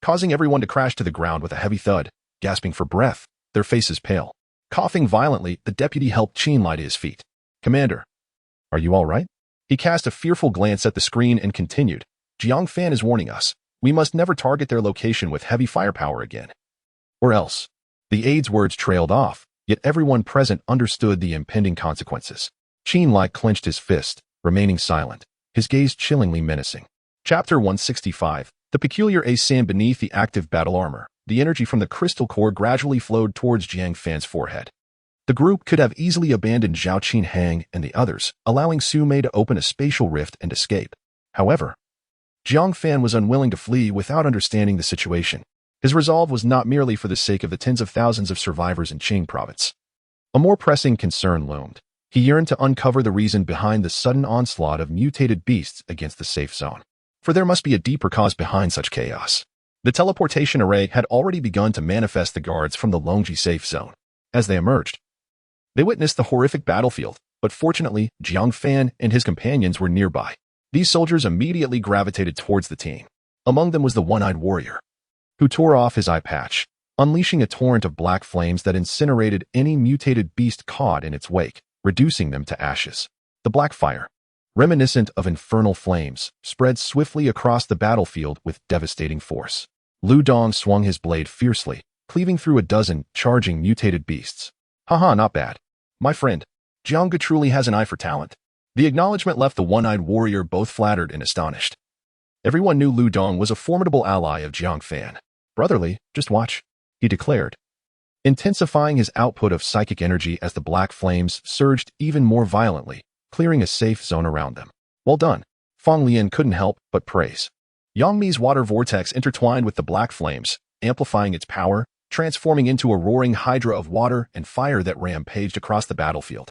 causing everyone to crash to the ground with a heavy thud, gasping for breath, their faces pale. Coughing violently, the deputy helped Qin Lai to his feet. "Commander, are you all right?" He cast a fearful glance at the screen and continued. "Jiang Fan is warning us. We must never target their location with heavy firepower again. Or else." The aide's words trailed off, yet everyone present understood the impending consequences. Qin Lai clenched his fist, remaining silent, his gaze chillingly menacing. Chapter 165. The peculiar asan beneath the active battle armor. The energy from the crystal core gradually flowed towards Jiang Fan's forehead. The group could have easily abandoned Zhao Qinhang and the others, allowing Su Mei to open a spatial rift and escape. However, Jiang Fan was unwilling to flee without understanding the situation. His resolve was not merely for the sake of the tens of thousands of survivors in Qing province. A more pressing concern loomed. He yearned to uncover the reason behind the sudden onslaught of mutated beasts against the safe zone. For there must be a deeper cause behind such chaos. The teleportation array had already begun to manifest the guards from the Longji safe zone. As they emerged, they witnessed the horrific battlefield, but fortunately, Jiang Fan and his companions were nearby. These soldiers immediately gravitated towards the team. Among them was the one-eyed warrior, who tore off his eye patch, unleashing a torrent of black flames that incinerated any mutated beast caught in its wake, reducing them to ashes. The black fire, reminiscent of infernal flames, spread swiftly across the battlefield with devastating force. Lu Dong swung his blade fiercely, cleaving through a dozen charging mutated beasts. "Haha, not bad. My friend, Jiang truly has an eye for talent." The acknowledgement left the one-eyed warrior both flattered and astonished. Everyone knew Lu Dong was a formidable ally of Jiang Fan. "Brotherly, just watch," he declared, intensifying his output of psychic energy as the black flames surged even more violently, clearing a safe zone around them. "Well done." Fang Lian couldn't help but praise. Yang Mi's water vortex intertwined with the black flames, amplifying its power, transforming into a roaring hydra of water and fire that rampaged across the battlefield.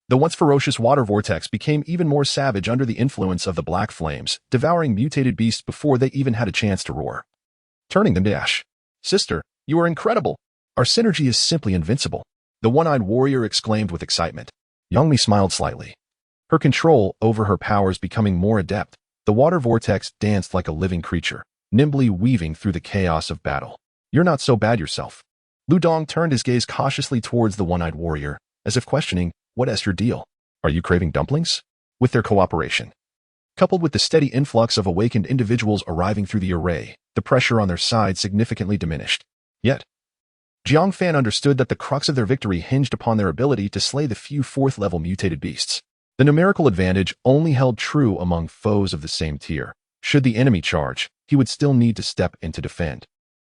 The once ferocious water vortex became even more savage under the influence of the black flames, devouring mutated beasts before they even had a chance to roar, turning them to ash. "Sister, you are incredible. Our synergy is simply invincible," the one-eyed warrior exclaimed with excitement. Yang Mi smiled slightly, her control over her powers becoming more adept. The water vortex danced like a living creature, nimbly weaving through the chaos of battle. "You're not so bad yourself." Lu Dong turned his gaze cautiously towards the one-eyed warrior, as if questioning, "What is your deal? Are you craving dumplings?" With their cooperation, Coupled with the steady influx of awakened individuals arriving through the array, the pressure on their side significantly diminished. Yet, Jiang Fan understood that the crux of their victory hinged upon their ability to slay the few fourth-level mutated beasts. The numerical advantage only held true among foes of the same tier. Should the enemy charge, he would still need to step in to defend,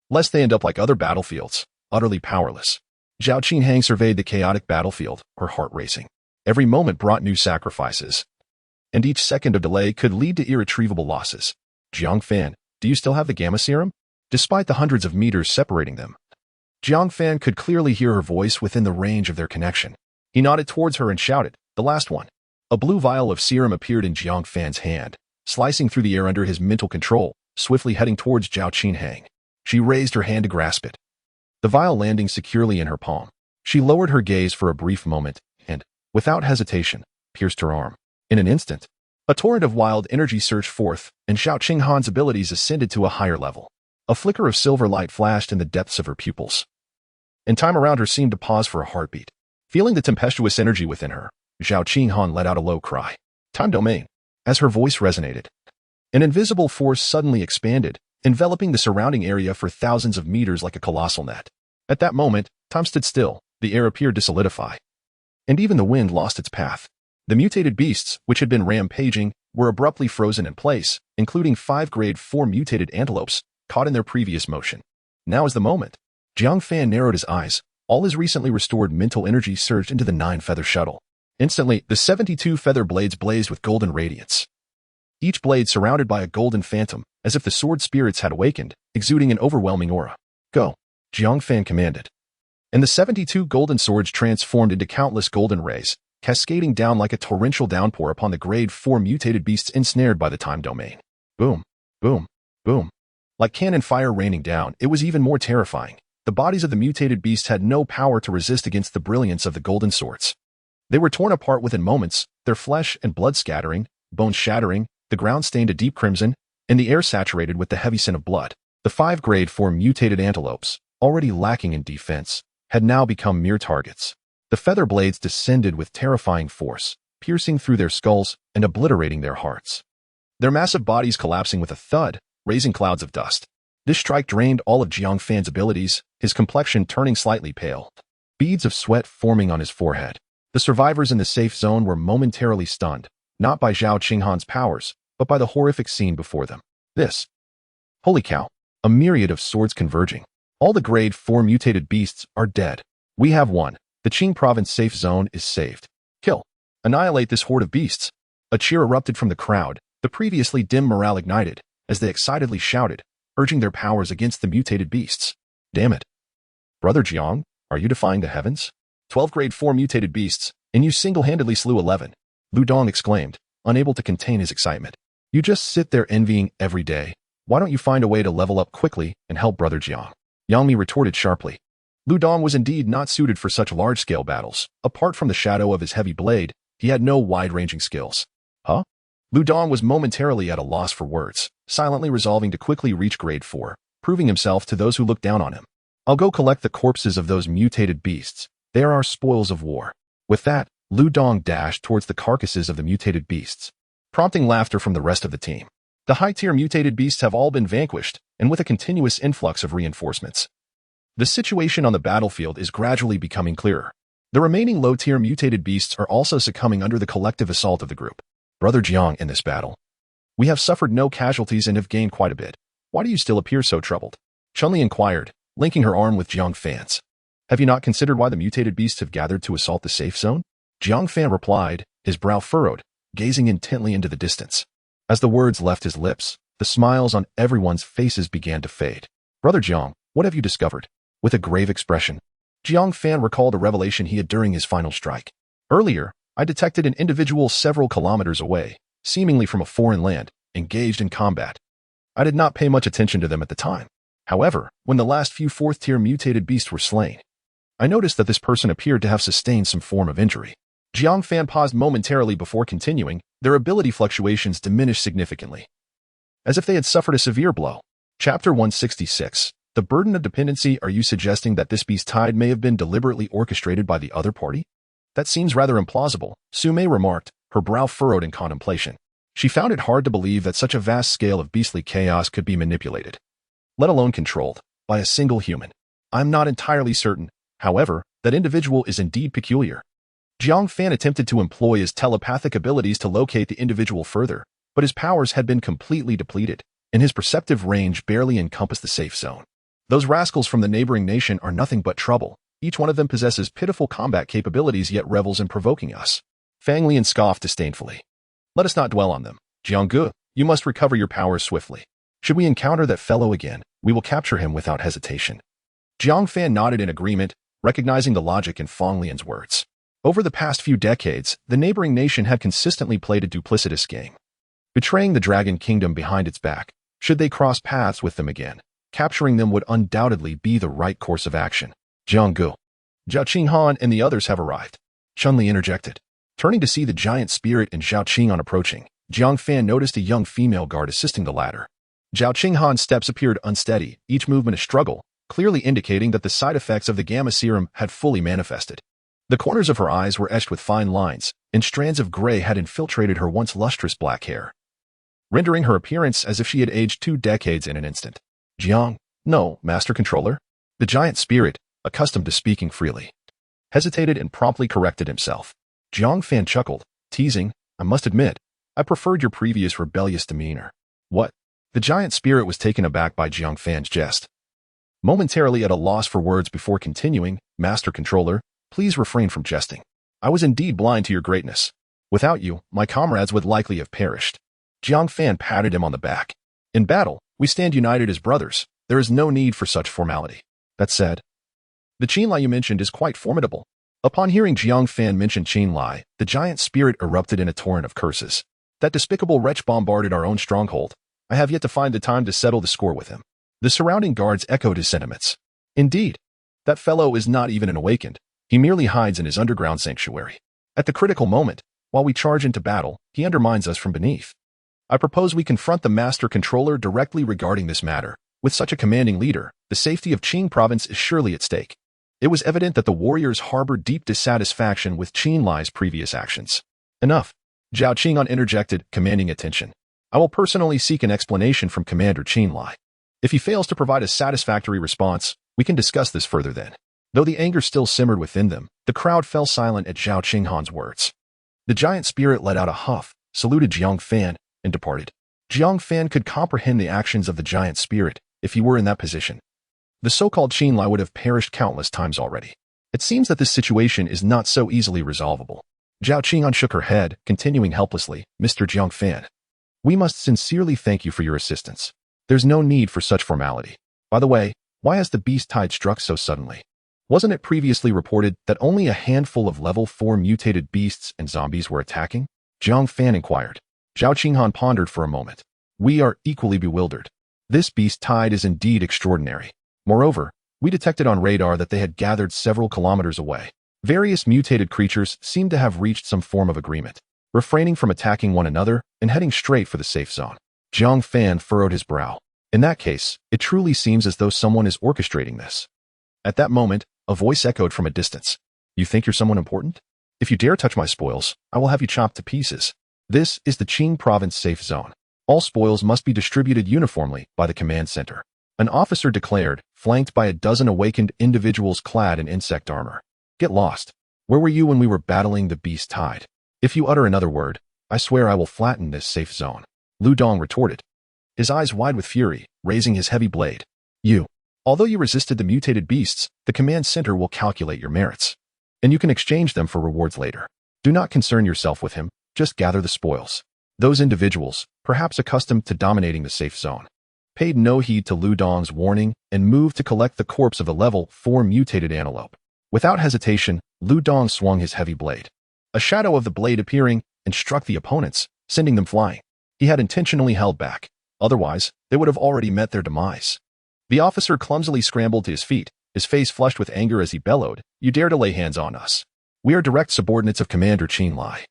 lest they end up like other battlefields, utterly powerless. Zhao Qinghang surveyed the chaotic battlefield, her heart racing. Every moment brought new sacrifices, and each second of delay could lead to irretrievable losses. Jiang Fan, do you still have the gamma serum? Despite the hundreds of meters separating them, Jiang Fan could clearly hear her voice within the range of their connection. He nodded towards her and shouted, "The last one." A blue vial of serum appeared in Jiang Fan's hand, slicing through the air under his mental control, swiftly heading towards Zhao Qinghang. She raised her hand to grasp it, the vial landing securely in her palm. She lowered her gaze for a brief moment and, without hesitation, pierced her arm. In an instant, a torrent of wild energy surged forth, and Zhao Qinghan's abilities ascended to a higher level. A flicker of silver light flashed in the depths of her pupils, and time around her seemed to pause for a heartbeat. Feeling the tempestuous energy within her, Zhao Qinghan let out a low cry. Time domain. As her voice resonated, an invisible force suddenly expanded, enveloping the surrounding area for thousands of meters like a colossal net. At that moment, time stood still, the air appeared to solidify, and even the wind lost its path. The mutated beasts, which had been rampaging, were abruptly frozen in place, including 5 grade 4 mutated antelopes, caught in their previous motion. Now is the moment. Jiang Fan narrowed his eyes. All his recently restored mental energy surged into the 9-feather shuttle. Instantly, the 72 feather blades blazed with golden radiance, each blade surrounded by a golden phantom, as if the sword spirits had awakened, exuding an overwhelming aura. Go, Jiang Fan commanded. And the 72 golden swords transformed into countless golden rays, cascading down like a torrential downpour upon the grade 4 mutated beasts ensnared by the time domain. Boom, boom, boom. Like cannon fire raining down, it was even more terrifying. The bodies of the mutated beasts had no power to resist against the brilliance of the golden swords. They were torn apart within moments, their flesh and blood scattering, bones shattering, the ground stained a deep crimson, and the air saturated with the heavy scent of blood. The 5 grade 4 mutated antelopes, already lacking in defense, had now become mere targets. The feather blades descended with terrifying force, piercing through their skulls and obliterating their hearts, their massive bodies collapsing with a thud, raising clouds of dust. This strike drained all of Jiang Fan's abilities, his complexion turning slightly pale, beads of sweat forming on his forehead. The survivors in the safe zone were momentarily stunned, not by Zhao Qinghan's powers, but by the horrific scene before them. This. Holy cow. A myriad of swords converging. All the grade 4 mutated beasts are dead. We have won. The Qing province safe zone is saved. Kill. Annihilate this horde of beasts. A cheer erupted from the crowd, the previously dim morale ignited, as they excitedly shouted, urging their powers against the mutated beasts. Damn it. Brother Jiang, are you defying the heavens? 12 grade 4 mutated beasts, and you single-handedly slew 11. Lu Dong exclaimed, unable to contain his excitement. You just sit there envying every day. Why don't you find a way to level up quickly and help Brother Jiang? Yang Mi retorted sharply. Lu Dong was indeed not suited for such large-scale battles. Apart from the shadow of his heavy blade, he had no wide-ranging skills. Huh? Lu Dong was momentarily at a loss for words, silently resolving to quickly reach grade 4, proving himself to those who looked down on him. I'll go collect the corpses of those mutated beasts. They are our spoils of war. With that, Lu Dong dashed towards the carcasses of the mutated beasts, prompting laughter from the rest of the team. The high-tier mutated beasts have all been vanquished, and with a continuous influx of reinforcements, the situation on the battlefield is gradually becoming clearer. The remaining low-tier mutated beasts are also succumbing under the collective assault of the group. Brother Jiang, in this battle, we have suffered no casualties and have gained quite a bit. Why do you still appear so troubled? Chun-Li inquired, linking her arm with Jiang Fan's. Have you not considered why the mutated beasts have gathered to assault the safe zone? Jiang Fan replied, his brow furrowed, gazing intently into the distance. As the words left his lips, the smiles on everyone's faces began to fade. Brother Jiang, what have you discovered? With a grave expression, Jiang Fan recalled a revelation he had during his final strike. Earlier, I detected an individual several kilometers away, seemingly from a foreign land, engaged in combat. I did not pay much attention to them at the time. However, when the last few 4th-tier mutated beasts were slain, I noticed that this person appeared to have sustained some form of injury. Jiang Fan paused momentarily before continuing. Their ability fluctuations diminished significantly, as if they had suffered a severe blow. Chapter 166. The burden of dependency. Are you suggesting that this beast tide may have been deliberately orchestrated by the other party? That seems rather implausible, Su Mei remarked, her brow furrowed in contemplation. She found it hard to believe that such a vast scale of beastly chaos could be manipulated, let alone controlled, by a single human. I'm not entirely certain, however, that individual is indeed peculiar. Jiang Fan attempted to employ his telepathic abilities to locate the individual further, but his powers had been completely depleted, and his perceptive range barely encompassed the safe zone. Those rascals from the neighboring nation are nothing but trouble. Each one of them possesses pitiful combat capabilities yet revels in provoking us. Fang Lian scoffed disdainfully. Let us not dwell on them. Jiang, you must recover your powers swiftly. Should we encounter that fellow again, we will capture him without hesitation. Jiang Fan nodded in agreement, recognizing the logic in Fang Lian's words. Over the past few decades, the neighboring nation had consistently played a duplicitous game, betraying the Dragon Kingdom behind its back. Should they cross paths with them again, capturing them would undoubtedly be the right course of action. Jiang, Zhao Qinghan and the others have arrived. Chun-Li interjected. Turning to see the giant spirit and Zhao Qinghan approaching, Jiang Fan noticed a young female guard assisting the latter. Zhao Qinghan's steps appeared unsteady, each movement a struggle, clearly indicating that the side effects of the gamma serum had fully manifested. The corners of her eyes were etched with fine lines, and strands of gray had infiltrated her once lustrous black hair, rendering her appearance as if she had aged 2 decades in an instant. Jiang, no, Master Controller. The giant spirit, accustomed to speaking freely, hesitated and promptly corrected himself. Jiang Fan chuckled, teasing, I must admit, I preferred your previous rebellious demeanor. What? The giant spirit was taken aback by Jiang Fan's jest. Momentarily at a loss for words before continuing, Master Controller, please refrain from jesting. I was indeed blind to your greatness. Without you, my comrades would likely have perished. Jiang Fan patted him on the back. In battle, we stand united as brothers. There is no need for such formality. That said, the Qinlai you mentioned is quite formidable. Upon hearing Jiang Fan mention Qinlai, the giant spirit erupted in a torrent of curses. That despicable wretch bombarded our own stronghold. I have yet to find the time to settle the score with him. The surrounding guards echoed his sentiments. Indeed, that fellow is not even an awakened. He merely hides in his underground sanctuary. At the critical moment, while we charge into battle, he undermines us from beneath. I propose we confront the Master Controller directly regarding this matter. With such a commanding leader, the safety of Qing province is surely at stake. It was evident that the warriors harbored deep dissatisfaction with Qinlai's previous actions. Enough. Zhao Qinghan interjected, commanding attention. I will personally seek an explanation from Commander Qinlai. If he fails to provide a satisfactory response, we can discuss this further then. Though the anger still simmered within them, the crowd fell silent at Zhao Qinghan's words. The giant spirit let out a huff, saluted Jiang Fan, and departed. Jiang Fan could comprehend the actions of the giant spirit if he were in that position. The so-called Qinlai would have perished countless times already. It seems that this situation is not so easily resolvable. Zhao Qinghan shook her head, continuing helplessly, Mr. Jiang Fan. We must sincerely thank you for your assistance. There's no need for such formality. By the way, why has the beast tide struck so suddenly? Wasn't it previously reported that only a handful of level 4 mutated beasts and zombies were attacking? Jiang Fan inquired. Zhao Qinghan pondered for a moment. We are equally bewildered. This beast tide is indeed extraordinary. Moreover, we detected on radar that they had gathered several kilometers away. Various mutated creatures seemed to have reached some form of agreement, refraining from attacking one another and heading straight for the safe zone. Jiang Fan furrowed his brow. In that case, it truly seems as though someone is orchestrating this. At that moment, a voice echoed from a distance. You think you're someone important? If you dare touch my spoils, I will have you chopped to pieces. This is the Qing province safe zone. All spoils must be distributed uniformly by the command center. An officer declared, flanked by a dozen awakened individuals clad in insect armor. Get lost. Where were you when we were battling the beast tide? If you utter another word, I swear I will flatten this safe zone. Lu Dong retorted, his eyes wide with fury, raising his heavy blade. Although you resisted the mutated beasts, the command center will calculate your merits, and you can exchange them for rewards later. Do not concern yourself with him, just gather the spoils. Those individuals, perhaps accustomed to dominating the safe zone, paid no heed to Lu Dong's warning and moved to collect the corpse of the level 4 mutated antelope. Without hesitation, Lu Dong swung his heavy blade, a shadow of the blade appearing, and struck the opponents, sending them flying. He had intentionally held back. Otherwise, they would have already met their demise. The officer clumsily scrambled to his feet, his face flushed with anger as he bellowed, You dare to lay hands on us. We are direct subordinates of Commander Qinlai.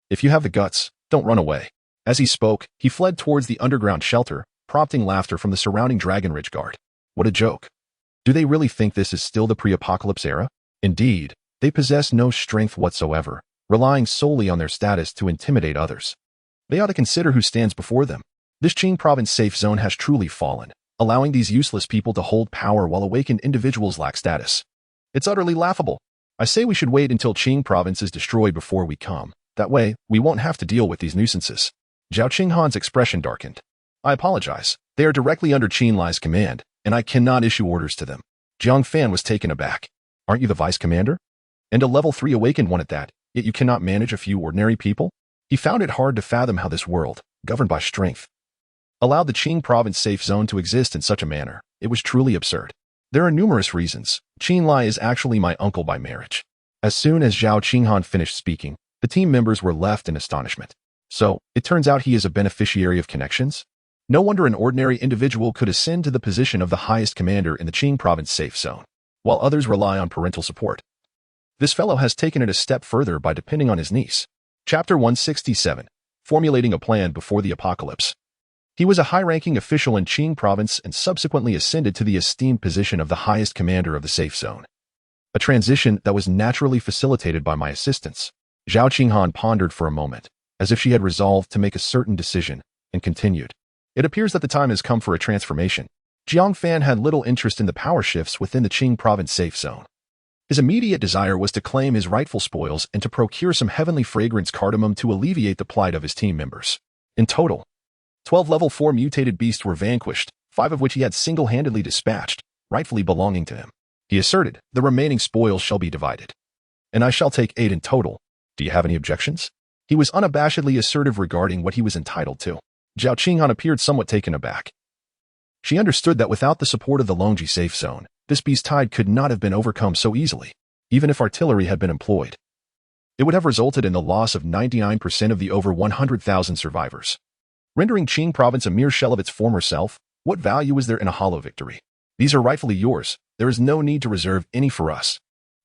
If you have the guts, don't run away. As he spoke, he fled towards the underground shelter, prompting laughter from the surrounding Dragon Ridge Guard. What a joke. Do they really think this is still the pre-apocalypse era? Indeed, they possess no strength whatsoever, relying solely on their status to intimidate others. They ought to consider who stands before them. This Qing province safe zone has truly fallen, allowing these useless people to hold power while awakened individuals lack status. It's utterly laughable. I say we should wait until Qing province is destroyed before we come. That way, we won't have to deal with these nuisances. Zhao Qinghan's expression darkened. I apologize. They are directly under Qin Lai's command, and I cannot issue orders to them. Jiang Fan was taken aback. Aren't you the vice commander? And a level 3 awakened one at that, yet you cannot manage a few ordinary people? He found it hard to fathom how this world, governed by strength, allowed the Qing province safe zone to exist in such a manner. It was truly absurd. There are numerous reasons. Qin Lai is actually my uncle by marriage. As soon as Zhao Qinghan finished speaking, the team members were left in astonishment. So, it turns out he is a beneficiary of connections? No wonder an ordinary individual could ascend to the position of the highest commander in the Qing province safe zone, while others rely on parental support. This fellow has taken it a step further by depending on his niece. Chapter 167. Formulating a Plan Before the Apocalypse. He was a high-ranking official in Qing province and subsequently ascended to the esteemed position of the highest commander of the safe zone. A transition that was naturally facilitated by my assistance. Zhao Qinghan pondered for a moment, as if she had resolved to make a certain decision, and continued. It appears that the time has come for a transformation. Jiang Fan had little interest in the power shifts within the Qing province safe zone. His immediate desire was to claim his rightful spoils and to procure some heavenly fragrance cardamom to alleviate the plight of his team members. In total, 12 level 4 mutated beasts were vanquished, 5 of which he had single-handedly dispatched, rightfully belonging to him. He asserted, the remaining spoils shall be divided. And I shall take 8 in total. Do you have any objections? He was unabashedly assertive regarding what he was entitled to. Zhao Qinghan appeared somewhat taken aback. She understood that without the support of the Longji safe zone, this beast tide could not have been overcome so easily, even if artillery had been employed. It would have resulted in the loss of 99% of the over 100,000 survivors. Rendering Qing province a mere shell of its former self, what value is there in a hollow victory? These are rightfully yours. There is no need to reserve any for us.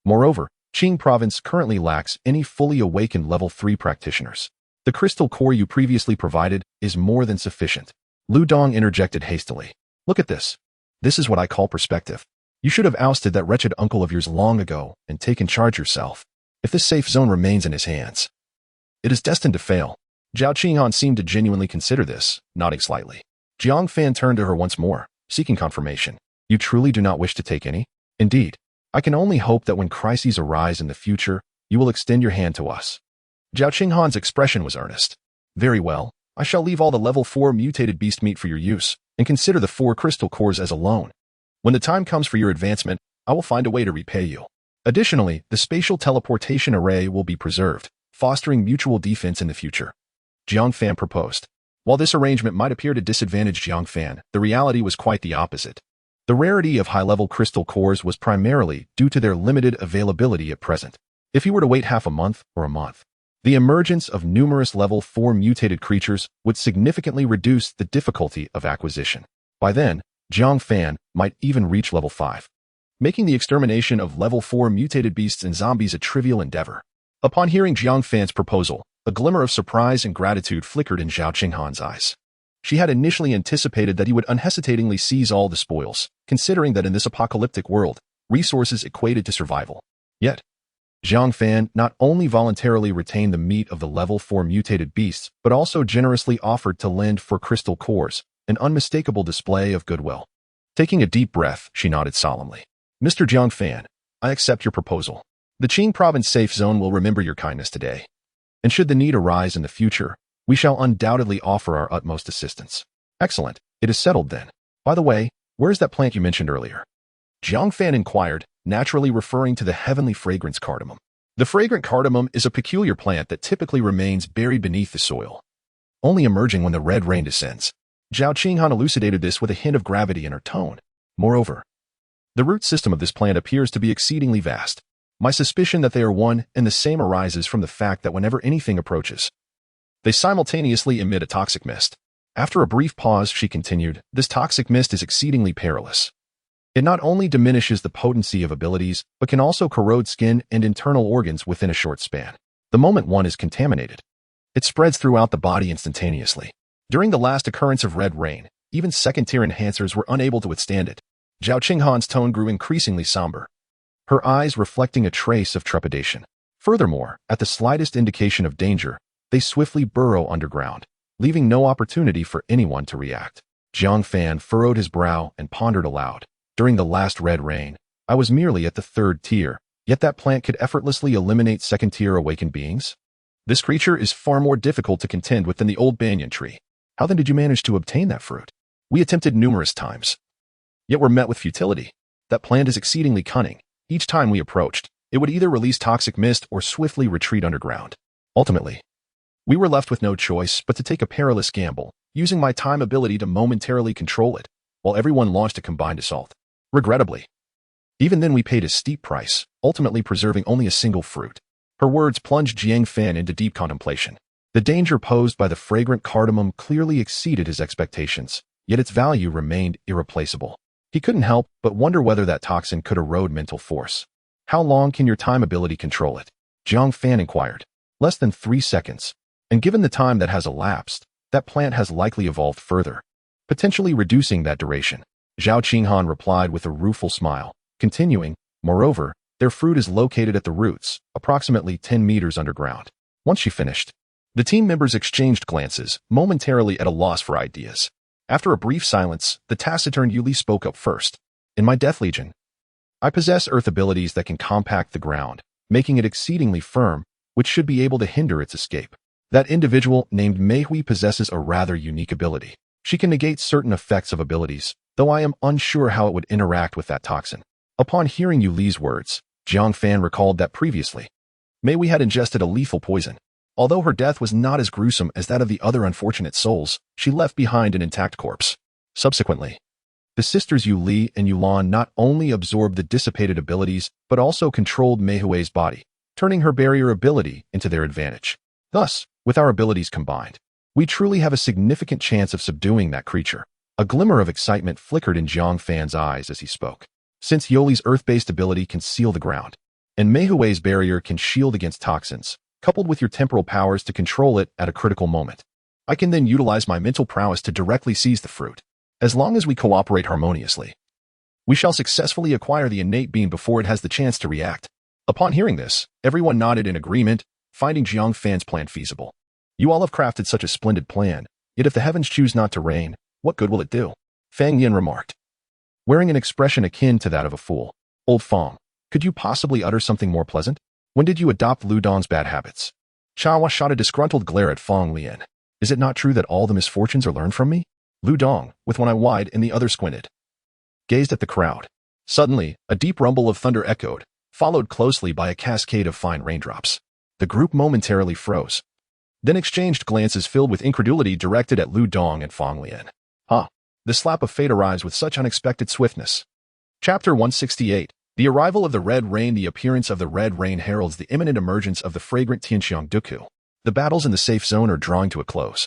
Moreover, Qing province currently lacks any fully awakened level 3 practitioners. The crystal core you previously provided is more than sufficient. Lu Dong interjected hastily. Look at this. This is what I call perspective. You should have ousted that wretched uncle of yours long ago and taken charge yourself. If this safe zone remains in his hands, it is destined to fail. Zhao Qinghan seemed to genuinely consider this, nodding slightly. Jiang Fan turned to her once more, seeking confirmation. You truly do not wish to take any? Indeed. I can only hope that when crises arise in the future, you will extend your hand to us. Zhao Qinghan's expression was earnest. Very well. I shall leave all the level 4 mutated beast meat for your use, and consider the 4 crystal cores as a loan. When the time comes for your advancement, I will find a way to repay you. Additionally, the spatial teleportation array will be preserved, fostering mutual defense in the future. Jiang Fan proposed. While this arrangement might appear to disadvantage Jiang Fan, the reality was quite the opposite. The rarity of high-level crystal cores was primarily due to their limited availability at present. If he were to wait half a month or a month, the emergence of numerous level 4 mutated creatures would significantly reduce the difficulty of acquisition. By then, Jiang Fan might even reach level 5, making the extermination of level 4 mutated beasts and zombies a trivial endeavor. Upon hearing Jiang Fan's proposal, a glimmer of surprise and gratitude flickered in Zhao Qinghan's eyes. She had initially anticipated that he would unhesitatingly seize all the spoils, considering that in this apocalyptic world, resources equated to survival. Yet, Jiang Fan not only voluntarily retained the meat of the level 4 mutated beasts, but also generously offered to lend 4 crystal cores, an unmistakable display of goodwill. Taking a deep breath, she nodded solemnly. Mr. Jiang Fan, I accept your proposal. The Qing province safe zone will remember your kindness today. And should the need arise in the future, we shall undoubtedly offer our utmost assistance. Excellent. It is settled then. By the way, where is that plant you mentioned earlier? Jiang Fan inquired, naturally referring to the heavenly fragrance cardamom. The fragrant cardamom is a peculiar plant that typically remains buried beneath the soil, only emerging when the red rain descends. Zhao Qinghan elucidated this with a hint of gravity in her tone. Moreover, the root system of this plant appears to be exceedingly vast. My suspicion that they are one and the same arises from the fact that whenever anything approaches, they simultaneously emit a toxic mist. After a brief pause, she continued, this toxic mist is exceedingly perilous. It not only diminishes the potency of abilities, but can also corrode skin and internal organs within a short span. The moment one is contaminated, it spreads throughout the body instantaneously. During the last occurrence of red rain, even second-tier enhancers were unable to withstand it. Zhao Qinghan's tone grew increasingly somber, her eyes reflecting a trace of trepidation. Furthermore, at the slightest indication of danger, they swiftly burrow underground, leaving no opportunity for anyone to react. Jiang Fan furrowed his brow and pondered aloud. During the last red rain, I was merely at the 3rd tier, yet that plant could effortlessly eliminate 2nd-tier awakened beings? This creature is far more difficult to contend with than the old banyan tree. How then did you manage to obtain that fruit? We attempted numerous times, yet were met with futility. That plant is exceedingly cunning. Each time we approached, it would either release toxic mist or swiftly retreat underground. Ultimately, we were left with no choice but to take a perilous gamble, using my time ability to momentarily control it, while everyone launched a combined assault. Regrettably, even then we paid a steep price, ultimately preserving only a single fruit. Her words plunged Jiang Fan into deep contemplation. The danger posed by the fragrant cardamom clearly exceeded his expectations, yet its value remained irreplaceable. He couldn't help but wonder whether that toxin could erode mental force. How long can your time ability control it? Jiang Fan inquired. Less than 3 seconds. And given the time that has elapsed, that plant has likely evolved further, potentially reducing that duration. Zhao Qinghan replied with a rueful smile, continuing, moreover, their fruit is located at the roots, approximately 10 meters underground. Once she finished, the team members exchanged glances, momentarily at a loss for ideas. After a brief silence, the taciturn Yuli spoke up first. In my Death Legion, I possess earth abilities that can compact the ground, making it exceedingly firm, which should be able to hinder its escape. That individual named Meihui possesses a rather unique ability. She can negate certain effects of abilities, though I am unsure how it would interact with that toxin. Upon hearing Yuli's words, Jiang Fan recalled that previously, Meihui had ingested a lethal poison. Although her death was not as gruesome as that of the other unfortunate souls, she left behind an intact corpse. Subsequently, the sisters Yuli and Yulan not only absorbed the dissipated abilities, but also controlled Meihui's body, turning her barrier ability into their advantage. Thus, with our abilities combined, we truly have a significant chance of subduing that creature. A glimmer of excitement flickered in Jiang Fan's eyes as he spoke. Since Yoli's earth-based ability can seal the ground, and Meihui's barrier can shield against toxins, coupled with your temporal powers to control it at a critical moment, I can then utilize my mental prowess to directly seize the fruit. As long as we cooperate harmoniously, we shall successfully acquire the innate being before it has the chance to react. Upon hearing this, everyone nodded in agreement, finding Jiang Fan's plan feasible. You all have crafted such a splendid plan, yet if the heavens choose not to rain, what good will it do? Fang Yin remarked, wearing an expression akin to that of a fool. Old Fang, could you possibly utter something more pleasant? When did you adopt Lu Dong's bad habits? Chawa shot a disgruntled glare at Fang Lian. Is it not true that all the misfortunes are learned from me? Lu Dong, with one eye wide and the other squinted, gazed at the crowd. Suddenly, a deep rumble of thunder echoed, followed closely by a cascade of fine raindrops. The group momentarily froze, then exchanged glances filled with incredulity directed at Lu Dong and Fang Lian. The slap of fate arrives with such unexpected swiftness. Chapter 168. The arrival of the red rain. The appearance of the red rain heralds the imminent emergence of the fragrant Tianxiang Duku. The battles in the safe zone are drawing to a close,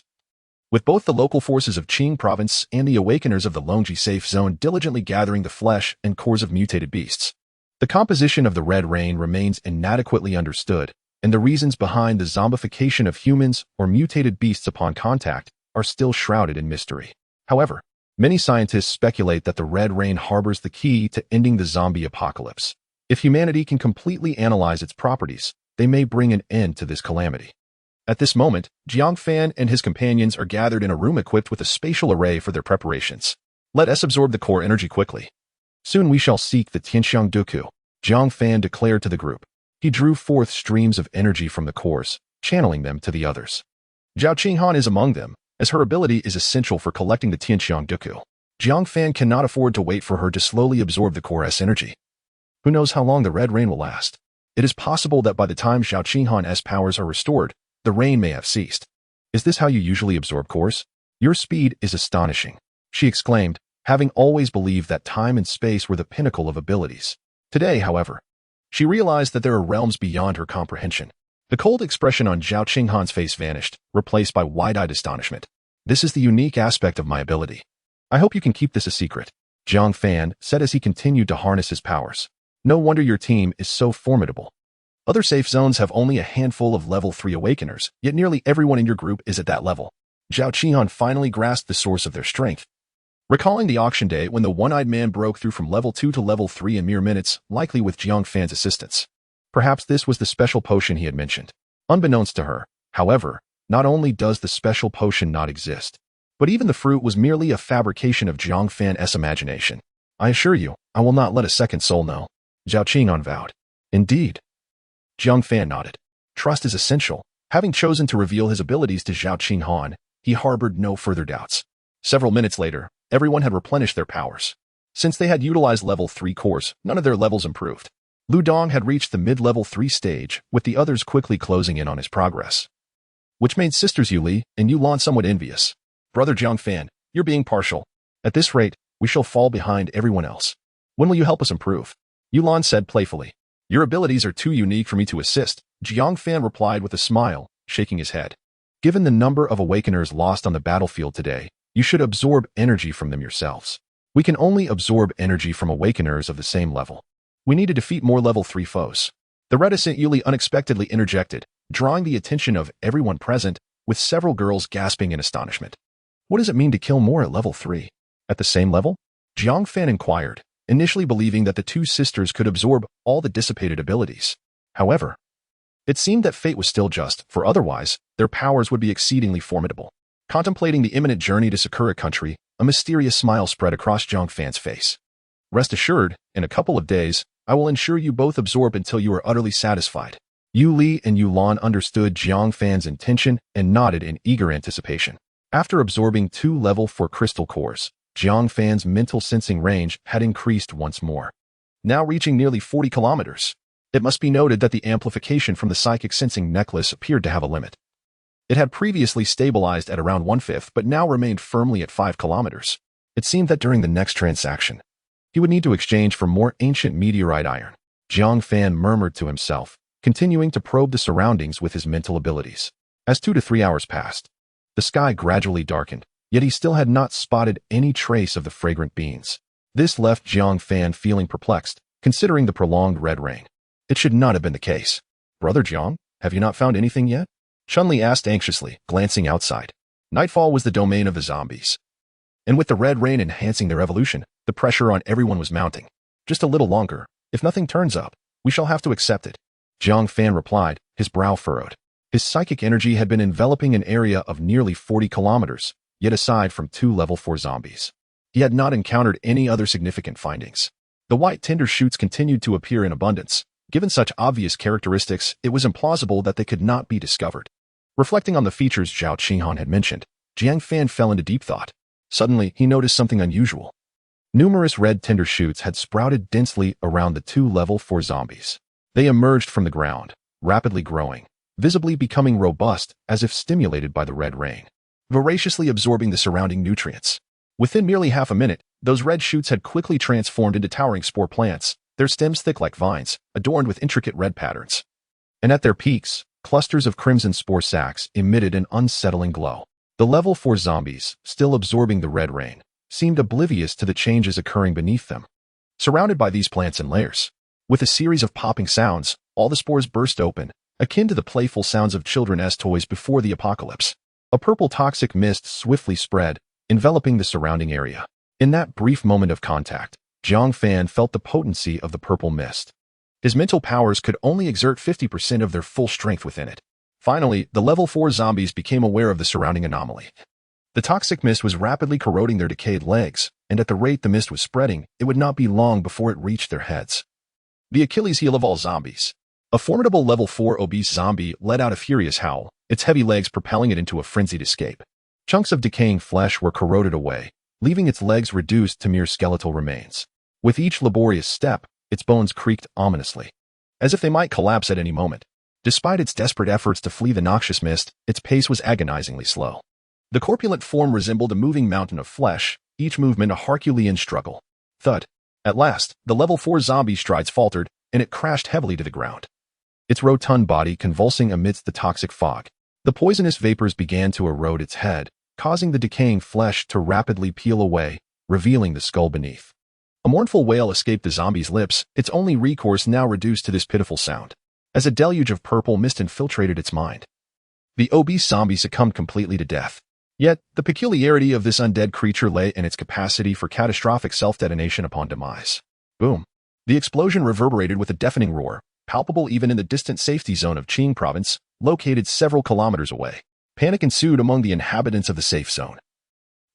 with both the local forces of Qing province and the awakeners of the Longji safe zone diligently gathering the flesh and cores of mutated beasts. The composition of the red rain remains inadequately understood, and the reasons behind the zombification of humans or mutated beasts upon contact are still shrouded in mystery. However, many scientists speculate that the red rain harbors the key to ending the zombie apocalypse. If humanity can completely analyze its properties, they may bring an end to this calamity. At this moment, Jiang Fan and his companions are gathered in a room equipped with a spatial array for their preparations. Let us absorb the core energy quickly. Soon we shall seek the Tianxiang Duku, Jiang Fan declared to the group. He drew forth streams of energy from the cores, channeling them to the others. Zhao Qinghan is among them, as her ability is essential for collecting the Tianxiang Duku. Jiang Fan cannot afford to wait for her to slowly absorb the core S energy. Who knows how long the red rain will last? It is possible that by the time Zhao Qinghan's powers are restored, the rain may have ceased. Is this how you usually absorb cores? Your speed is astonishing, she exclaimed, having always believed that time and space were the pinnacle of abilities. Today, however, she realized that there are realms beyond her comprehension. The cold expression on Zhao Qinghan's face vanished, replaced by wide-eyed astonishment. This is the unique aspect of my ability. I hope you can keep this a secret, Jiang Fan said as he continued to harness his powers. No wonder your team is so formidable. Other safe zones have only a handful of level 3 awakeners, yet nearly everyone in your group is at that level. Zhao Qinghan finally grasped the source of their strength. Recalling the auction day when the one-eyed man broke through from level 2 to level 3 in mere minutes, likely with Jiang Fan's assistance. Perhaps this was the special potion he had mentioned. Unbeknownst to her, however, Not only does the special potion not exist, but even the fruit was merely a fabrication of Jiang Fan's imagination. I assure you, I will not let a second soul know, Zhao Qinghan vowed. Indeed. Jiang Fan nodded. Trust is essential. Having chosen to reveal his abilities to Zhao Qinghan, he harbored no further doubts. Several minutes later, everyone had replenished their powers. Since they had utilized level 3 cores, none of their levels improved. Lu Dong had reached the mid-level 3 stage, with the others quickly closing in on his progress, which made sisters Yu Li and Yu Lan somewhat envious. Brother Jiang Fan, you're being partial. At this rate, we shall fall behind everyone else. When will you help us improve? Yu Lan said playfully. Your abilities are too unique for me to assist, Jiang Fan replied with a smile, shaking his head. Given the number of awakeners lost on the battlefield today, you should absorb energy from them yourselves. We can only absorb energy from awakeners of the same level. We need to defeat more level 3 foes. The reticent Yu Li unexpectedly interjected, drawing the attention of everyone present, with several girls gasping in astonishment. What does it mean to kill more at level 3? At the same level? Jiang Fan inquired, initially believing that the two sisters could absorb all the dissipated abilities. However, it seemed that fate was still just, for otherwise, their powers would be exceedingly formidable. Contemplating the imminent journey to Sakura country, a mysterious smile spread across Jiang Fan's face. Rest assured, in a couple of days, I will ensure you both absorb until you are utterly satisfied. Yu Li and Yu Lan understood Jiang Fan's intention and nodded in eager anticipation. After absorbing 2 level 4 crystal cores, Jiang Fan's mental sensing range had increased once more, now reaching nearly 40 kilometers. It must be noted that the amplification from the psychic sensing necklace appeared to have a limit. It had previously stabilized at around 1/5 but now remained firmly at 5 kilometers. It seemed that during the next transaction, he would need to exchange for more ancient meteorite iron. Jiang Fan murmured to himself, continuing to probe the surroundings with his mental abilities. As 2 to 3 hours passed, the sky gradually darkened, yet he still had not spotted any trace of the fragrant beans. This left Jiang Fan feeling perplexed, considering the prolonged red rain. It should not have been the case. Brother Jiang, have you not found anything yet? Chun-Li asked anxiously, glancing outside. Nightfall was the domain of the zombies. And with the red rain enhancing their evolution, the pressure on everyone was mounting. Just a little longer. If nothing turns up, we shall have to accept it. Jiang Fan replied, his brow furrowed. His psychic energy had been enveloping an area of nearly 40 kilometers, yet aside from 2 level 4 zombies, he had not encountered any other significant findings. The white tinder shoots continued to appear in abundance. Given such obvious characteristics, it was implausible that they could not be discovered. Reflecting on the features Zhao Qinghan had mentioned, Jiang Fan fell into deep thought. Suddenly, he noticed something unusual. Numerous red tinder shoots had sprouted densely around the 2 level 4 zombies. They emerged from the ground, rapidly growing, visibly becoming robust as if stimulated by the red rain, voraciously absorbing the surrounding nutrients. Within merely half a minute, those red shoots had quickly transformed into towering spore plants, their stems thick like vines, adorned with intricate red patterns. And at their peaks, clusters of crimson spore sacs emitted an unsettling glow. The level 4 zombies, still absorbing the red rain, seemed oblivious to the changes occurring beneath them. Surrounded by these plants in layers, with a series of popping sounds, all the spores burst open, akin to the playful sounds of children's toys before the apocalypse. A purple toxic mist swiftly spread, enveloping the surrounding area. In that brief moment of contact, Jiang Fan felt the potency of the purple mist. His mental powers could only exert 50% of their full strength within it. Finally, the level 4 zombies became aware of the surrounding anomaly. The toxic mist was rapidly corroding their decayed legs, and at the rate the mist was spreading, it would not be long before it reached their heads. The Achilles heel of all zombies. A formidable level 4 obese zombie let out a furious howl, its heavy legs propelling it into a frenzied escape. Chunks of decaying flesh were corroded away, leaving its legs reduced to mere skeletal remains. With each laborious step, its bones creaked ominously, as if they might collapse at any moment. Despite its desperate efforts to flee the noxious mist, its pace was agonizingly slow. The corpulent form resembled a moving mountain of flesh, each movement a Herculean struggle. Thud. At last, the level 4 zombie's strides faltered, and it crashed heavily to the ground, its rotund body convulsing amidst the toxic fog. The poisonous vapors began to erode its head, causing the decaying flesh to rapidly peel away, revealing the skull beneath. A mournful wail escaped the zombie's lips, its only recourse now reduced to this pitiful sound, as a deluge of purple mist infiltrated its mind. The obese zombie succumbed completely to death. Yet, the peculiarity of this undead creature lay in its capacity for catastrophic self-detonation upon demise. Boom. The explosion reverberated with a deafening roar, palpable even in the distant safety zone of Qing province, located several kilometers away. Panic ensued among the inhabitants of the safe zone,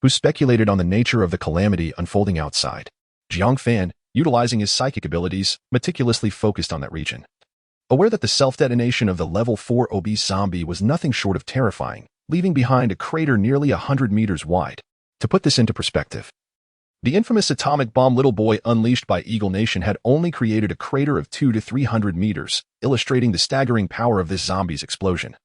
who speculated on the nature of the calamity unfolding outside. Jiang Fan, utilizing his psychic abilities, meticulously focused on that region. Aware that the self-detonation of the level 4 obese zombie was nothing short of terrifying, leaving behind a crater nearly 100 meters wide. To put this into perspective, the infamous atomic bomb Little Boy unleashed by Eagle Nation had only created a crater of 200 to 300 meters, illustrating the staggering power of this zombie's explosion.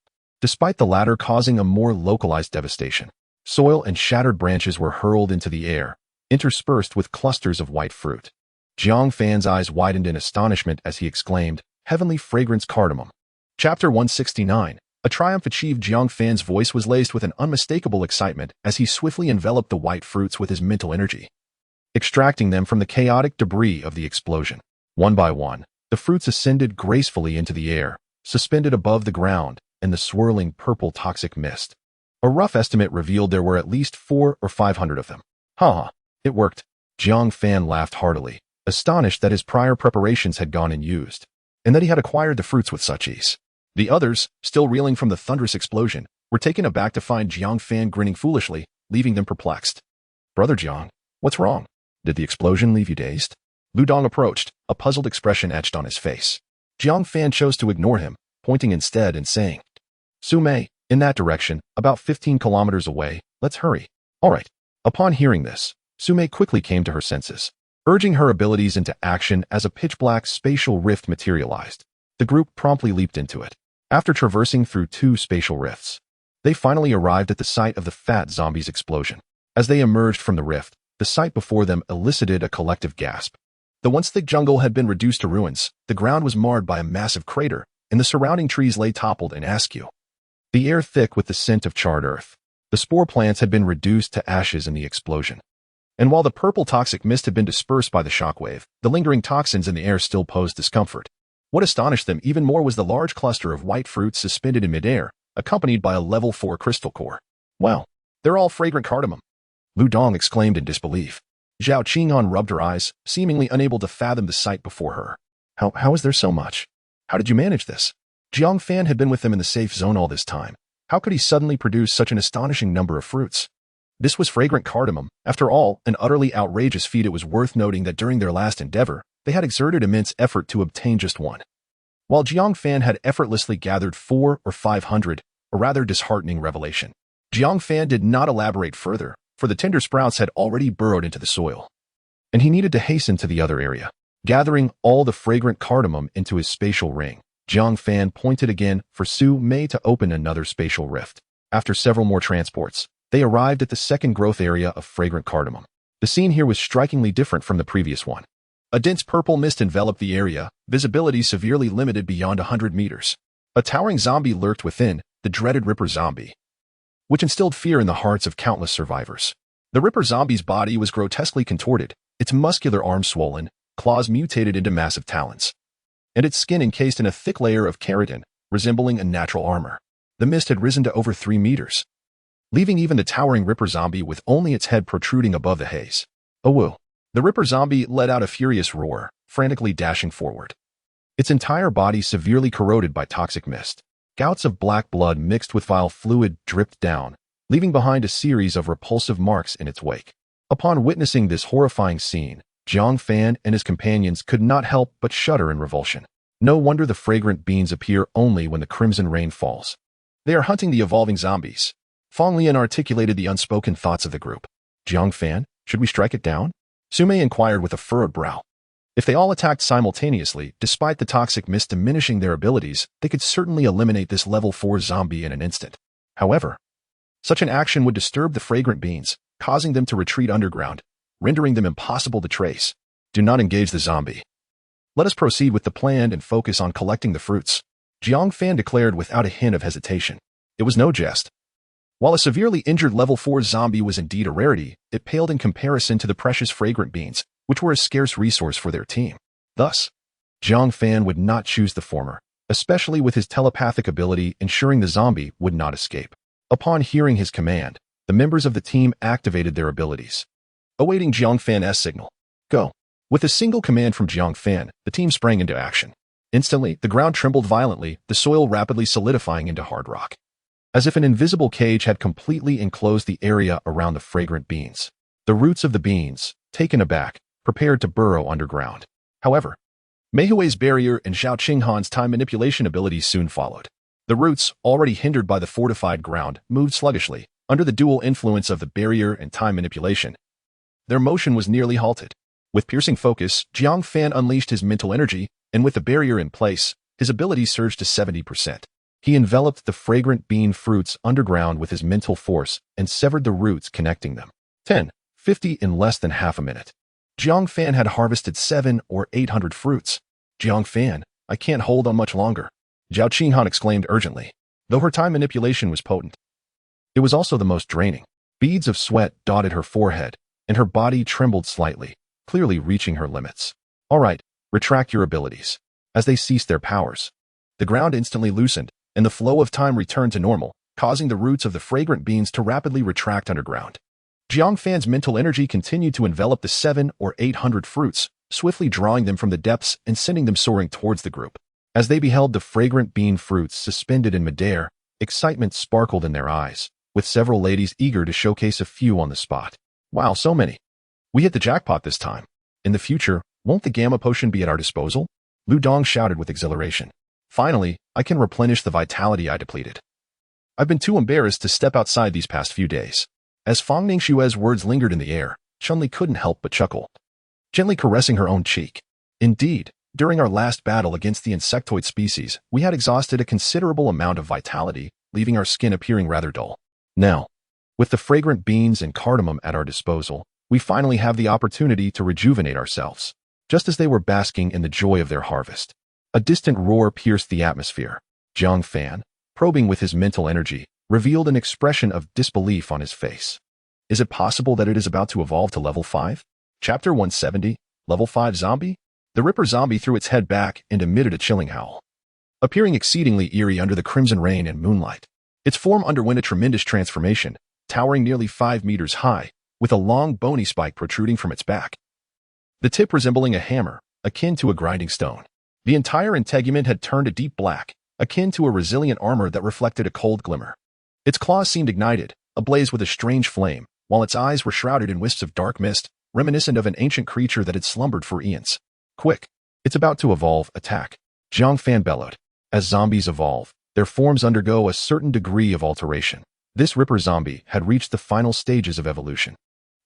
Despite the latter causing a more localized devastation, soil and shattered branches were hurled into the air, interspersed with clusters of white fruit. Jiang Fan's eyes widened in astonishment as he exclaimed, "Heavenly fragrance cardamom." Chapter 169. A triumph achieved. Jiang Fan's voice was laced with an unmistakable excitement as he swiftly enveloped the white fruits with his mental energy, extracting them from the chaotic debris of the explosion. One by one, the fruits ascended gracefully into the air, suspended above the ground in the swirling purple toxic mist. A rough estimate revealed there were at least 400 or 500 of them. It worked. Jiang Fan laughed heartily, astonished that his prior preparations had gone unused, and that he had acquired the fruits with such ease. The others, still reeling from the thunderous explosion, were taken aback to find Jiang Fan grinning foolishly, leaving them perplexed. "Brother Jiang, what's wrong? Did the explosion leave you dazed?" Lu Dong approached, a puzzled expression etched on his face. Jiang Fan chose to ignore him, pointing instead and saying, "Su Mei, in that direction, about 15 kilometers away, let's hurry." "All right." Upon hearing this, Su Mei quickly came to her senses, urging her abilities into action as a pitch-black spatial rift materialized. The group promptly leaped into it. After traversing through 2 spatial rifts, they finally arrived at the site of the fat zombie's explosion. As they emerged from the rift, the sight before them elicited a collective gasp. The once thick jungle had been reduced to ruins, the ground was marred by a massive crater, and the surrounding trees lay toppled and askew. The air thick with the scent of charred earth. The spore plants had been reduced to ashes in the explosion. And while the purple toxic mist had been dispersed by the shockwave, the lingering toxins in the air still posed discomfort. What astonished them even more was the large cluster of white fruits suspended in midair, accompanied by a level 4 crystal core. "Wow, they're all fragrant cardamom," Lu Dong exclaimed in disbelief. Zhao Qing'an rubbed her eyes, seemingly unable to fathom the sight before her. How is there so much? How did you manage this?" Jiang Fan had been with them in the safe zone all this time. How could he suddenly produce such an astonishing number of fruits? This was fragrant cardamom. After all, an utterly outrageous feat. It was worth noting that during their last endeavor, they had exerted immense effort to obtain just one, while Jiang Fan had effortlessly gathered 400 or 500, a rather disheartening revelation. Jiang Fan did not elaborate further, for the tender sprouts had already burrowed into the soil, and he needed to hasten to the other area. Gathering all the fragrant cardamom into his spatial ring, Jiang Fan pointed again for Su Mei to open another spatial rift. After several more transports, they arrived at the second growth area of fragrant cardamom. The scene here was strikingly different from the previous one. A dense purple mist enveloped the area, visibility severely limited beyond 100 meters. A towering zombie lurked within, the dreaded Ripper zombie, which instilled fear in the hearts of countless survivors. The Ripper zombie's body was grotesquely contorted, its muscular arms swollen, claws mutated into massive talons, and its skin encased in a thick layer of keratin, resembling a natural armor. The mist had risen to over 3 meters, leaving even the towering Ripper zombie with only its head protruding above the haze. "Oh woo." The Ripper zombie let out a furious roar, frantically dashing forward, its entire body severely corroded by toxic mist. Gouts of black blood mixed with vile fluid dripped down, leaving behind a series of repulsive marks in its wake. Upon witnessing this horrifying scene, Jiang Fan and his companions could not help but shudder in revulsion. No wonder the fragrant beans appear only when the crimson rain falls. They are hunting the evolving zombies. Fong Lian articulated the unspoken thoughts of the group. "Jiang Fan, should we strike it down?" Su Mei inquired with a furrowed brow. If they all attacked simultaneously, despite the toxic mist diminishing their abilities, they could certainly eliminate this level 4 zombie in an instant. However, such an action would disturb the fragrant beans, causing them to retreat underground, rendering them impossible to trace. "Do not engage the zombie. Let us proceed with the plan and focus on collecting the fruits," Jiang Fan declared without a hint of hesitation. It was no jest. While a severely injured level 4 zombie was indeed a rarity, it paled in comparison to the precious fragrant beans, which were a scarce resource for their team. Thus, Jiang Fan would not choose the former, especially with his telepathic ability ensuring the zombie would not escape. Upon hearing his command, the members of the team activated their abilities, awaiting Jiang Fan's signal. "Go." With a single command from Jiang Fan, the team sprang into action. Instantly, the ground trembled violently, the soil rapidly solidifying into hard rock. as if an invisible cage had completely enclosed the area around the fragrant beans. The roots of the beans, taken aback, prepared to burrow underground. However, Mei Hui's barrier and Zhao Qinghan's time manipulation abilities soon followed. The roots, already hindered by the fortified ground, moved sluggishly, under the dual influence of the barrier and time manipulation. Their motion was nearly halted. With piercing focus, Jiang Fan unleashed his mental energy, and with the barrier in place, his ability surged to 70%. He enveloped the fragrant bean fruits underground with his mental force and severed the roots connecting them. 50 in less than half a minute. Jiang Fan had harvested 700 or 800 fruits. Jiang Fan, I can't hold on much longer, Zhao Qinghan exclaimed urgently. Though her time manipulation was potent, it was also the most draining. Beads of sweat dotted her forehead, and her body trembled slightly, clearly reaching her limits. All right, retract your abilities. As they ceased their powers, the ground instantly loosened, and the flow of time returned to normal, causing the roots of the fragrant beans to rapidly retract underground. Jiang Fan's mental energy continued to envelop the 700 or 800 fruits, swiftly drawing them from the depths and sending them soaring towards the group. As they beheld the fragrant bean fruits suspended in midair, excitement sparkled in their eyes, with several ladies eager to showcase a few on the spot. Wow, so many. We hit the jackpot this time. In the future, won't the Gamma Potion be at our disposal? Lu Dong shouted with exhilaration. Finally, I can replenish the vitality I depleted. I've been too embarrassed to step outside these past few days. As Fang Ningxue's words lingered in the air, Chun-Li couldn't help but chuckle, gently caressing her own cheek. Indeed, during our last battle against the insectoid species, we had exhausted a considerable amount of vitality, leaving our skin appearing rather dull. Now, with the fragrant beans and cardamom at our disposal, we finally have the opportunity to rejuvenate ourselves. Just as they were basking in the joy of their harvest, a distant roar pierced the atmosphere. Jiang Fan, probing with his mental energy, revealed an expression of disbelief on his face. Is it possible that it is about to evolve to level 5? Chapter 170, Level 5 Zombie? The Ripper zombie threw its head back and emitted a chilling howl, appearing exceedingly eerie under the crimson rain and moonlight. Its form underwent a tremendous transformation, towering nearly 5 meters high, with a long bony spike protruding from its back, the tip resembling a hammer, akin to a grinding stone. The entire integument had turned a deep black, akin to a resilient armor that reflected a cold glimmer. Its claws seemed ignited, ablaze with a strange flame, while its eyes were shrouded in wisps of dark mist, reminiscent of an ancient creature that had slumbered for eons. Quick! It's about to evolve, attack! Jiang Fan bellowed. As zombies evolve, their forms undergo a certain degree of alteration. This Ripper zombie had reached the final stages of evolution.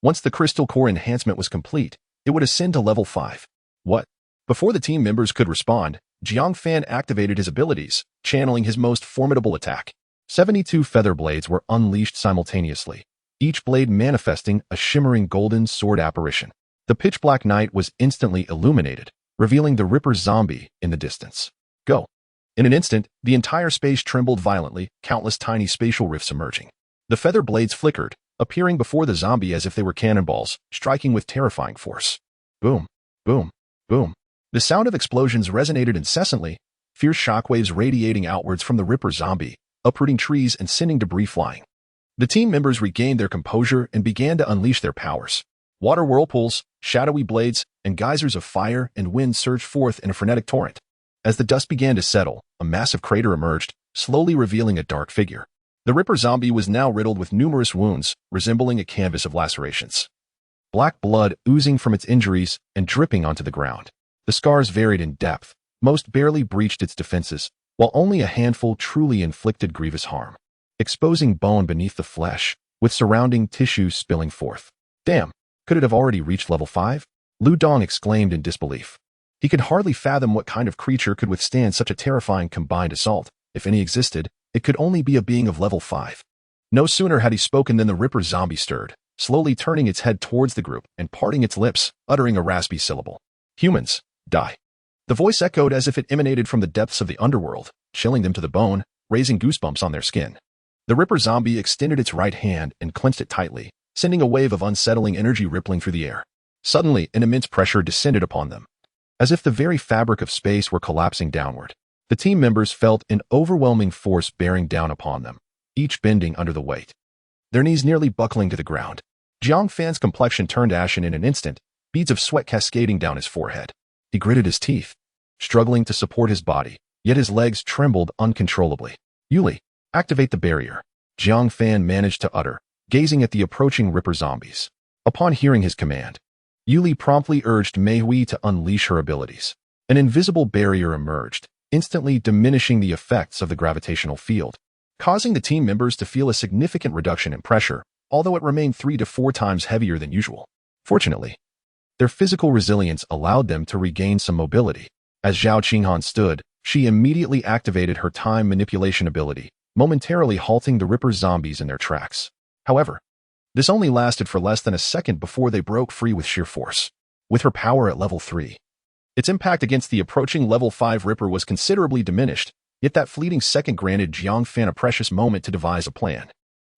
Once the crystal core enhancement was complete, it would ascend to level 5. What? Before the team members could respond, Jiang Fan activated his abilities, channeling his most formidable attack. 72 feather blades were unleashed simultaneously, each blade manifesting a shimmering golden sword apparition. The pitch-black night was instantly illuminated, revealing the Ripper zombie in the distance. Go! In an instant, the entire space trembled violently, countless tiny spatial rifts emerging. The feather blades flickered, appearing before the zombie as if they were cannonballs, striking with terrifying force. Boom, boom, boom. The sound of explosions resonated incessantly, fierce shockwaves radiating outwards from the Ripper zombie, uprooting trees and sending debris flying. The team members regained their composure and began to unleash their powers. Water whirlpools, shadowy blades, and geysers of fire and wind surged forth in a frenetic torrent. As the dust began to settle, a massive crater emerged, slowly revealing a dark figure. The Ripper zombie was now riddled with numerous wounds, resembling a canvas of lacerations. Black blood oozing from its injuries and dripping onto the ground. The scars varied in depth, most barely breached its defenses, while only a handful truly inflicted grievous harm, exposing bone beneath the flesh, with surrounding tissues spilling forth. Damn, could it have already reached level 5? Lu Dong exclaimed in disbelief. He could hardly fathom what kind of creature could withstand such a terrifying combined assault. If any existed, it could only be a being of level 5. No sooner had he spoken than the Ripper zombie stirred, slowly turning its head towards the group and parting its lips, uttering a raspy syllable. Humans, die. The voice echoed as if it emanated from the depths of the underworld, chilling them to the bone, raising goosebumps on their skin. The Ripper zombie extended its right hand and clenched it tightly, sending a wave of unsettling energy rippling through the air. Suddenly, an immense pressure descended upon them, as if the very fabric of space were collapsing downward. The team members felt an overwhelming force bearing down upon them, each bending under the weight, their knees nearly buckling to the ground. Jiang Fan's complexion turned ashen in an instant, beads of sweat cascading down his forehead. He gritted his teeth, struggling to support his body, yet his legs trembled uncontrollably. Yuli, Activate the barrier, Jiang Fan managed to utter, gazing at the approaching Ripper zombies. Upon hearing his command, Yuli promptly urged Mei Hui to unleash her abilities. An invisible barrier emerged, instantly diminishing the effects of the gravitational field, causing the team members to feel a significant reduction in pressure, although it remained 3 to 4 times heavier than usual. Fortunately, their physical resilience allowed them to regain some mobility. As Zhao Qinghan stood, she immediately activated her time manipulation ability, momentarily halting the Ripper zombies in their tracks. However, this only lasted for less than a second before they broke free with sheer force. With her power at level 3, its impact against the approaching level 5 Ripper was considerably diminished, yet that fleeting second granted Jiang Fan a precious moment to devise a plan.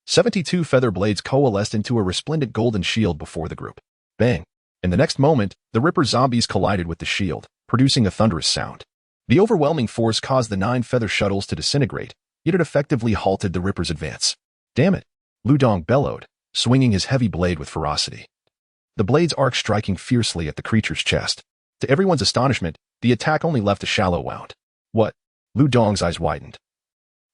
72 feather blades coalesced into a resplendent golden shield before the group. Bang! In the next moment, the Ripper zombies collided with the shield, producing a thunderous sound. The overwhelming force caused the 9 feather shuttles to disintegrate, yet it effectively halted the Ripper's advance. Damn it! Lu Dong bellowed, swinging his heavy blade with ferocity. The blade's arc striking fiercely at the creature's chest. To everyone's astonishment, the attack only left a shallow wound. What? Lu Dong's eyes widened,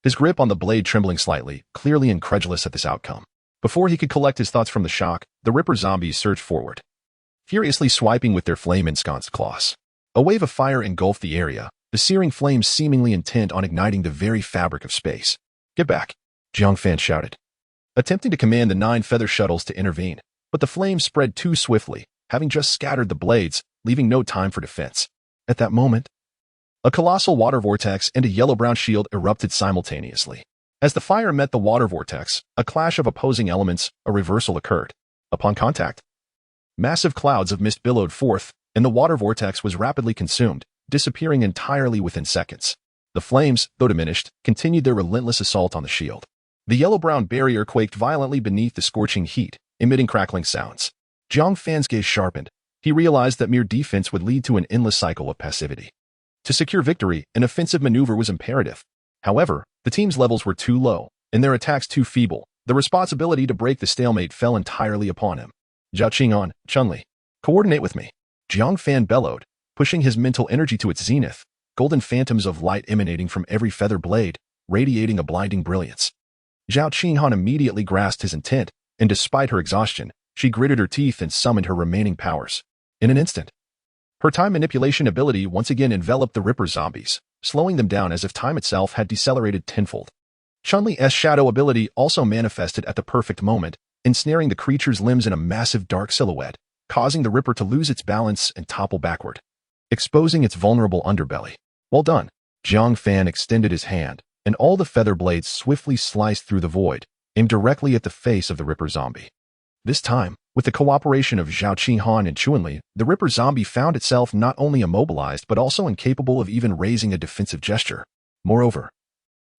his grip on the blade trembling slightly, clearly incredulous at this outcome. Before he could collect his thoughts from the shock, the Ripper zombies surged forward, furiously swiping with their flame-ensconced claws. A wave of fire engulfed the area, the searing flames seemingly intent on igniting the very fabric of space. Get back, Jiang Fan shouted, attempting to command the 9 feather shuttles to intervene, but the flames spread too swiftly, having just scattered the blades, leaving no time for defense. At that moment, a colossal water vortex and a yellow-brown shield erupted simultaneously. As the fire met the water vortex, a clash of opposing elements, a reversal occurred. Upon contact, massive clouds of mist billowed forth, and the water vortex was rapidly consumed, disappearing entirely within seconds. The flames, though diminished, continued their relentless assault on the shield. The yellow-brown barrier quaked violently beneath the scorching heat, emitting crackling sounds. Jiang Fan's gaze sharpened. He realized that mere defense would lead to an endless cycle of passivity. To secure victory, an offensive maneuver was imperative. However, the team's levels were too low, and their attacks too feeble. The responsibility to break the stalemate fell entirely upon him. Zhao Qinghan, Chun-Li, coordinate with me, Jiang Fan bellowed, pushing his mental energy to its zenith, golden phantoms of light emanating from every feather blade, radiating a blinding brilliance. Zhao Qinghan immediately grasped his intent, and despite her exhaustion, she gritted her teeth and summoned her remaining powers. In an instant, her time manipulation ability once again enveloped the Ripper zombies, slowing them down as if time itself had decelerated tenfold. Chun-Li's shadow ability also manifested at the perfect moment, ensnaring the creature's limbs in a massive dark silhouette, causing the Ripper to lose its balance and topple backward, exposing its vulnerable underbelly. Well done. Jiang Fan extended his hand, and all the feather blades swiftly sliced through the void, aimed directly at the face of the Ripper zombie. This time, with the cooperation of Zhao Qinghan and Chun-Li, the Ripper zombie found itself not only immobilized but also incapable of even raising a defensive gesture. Moreover,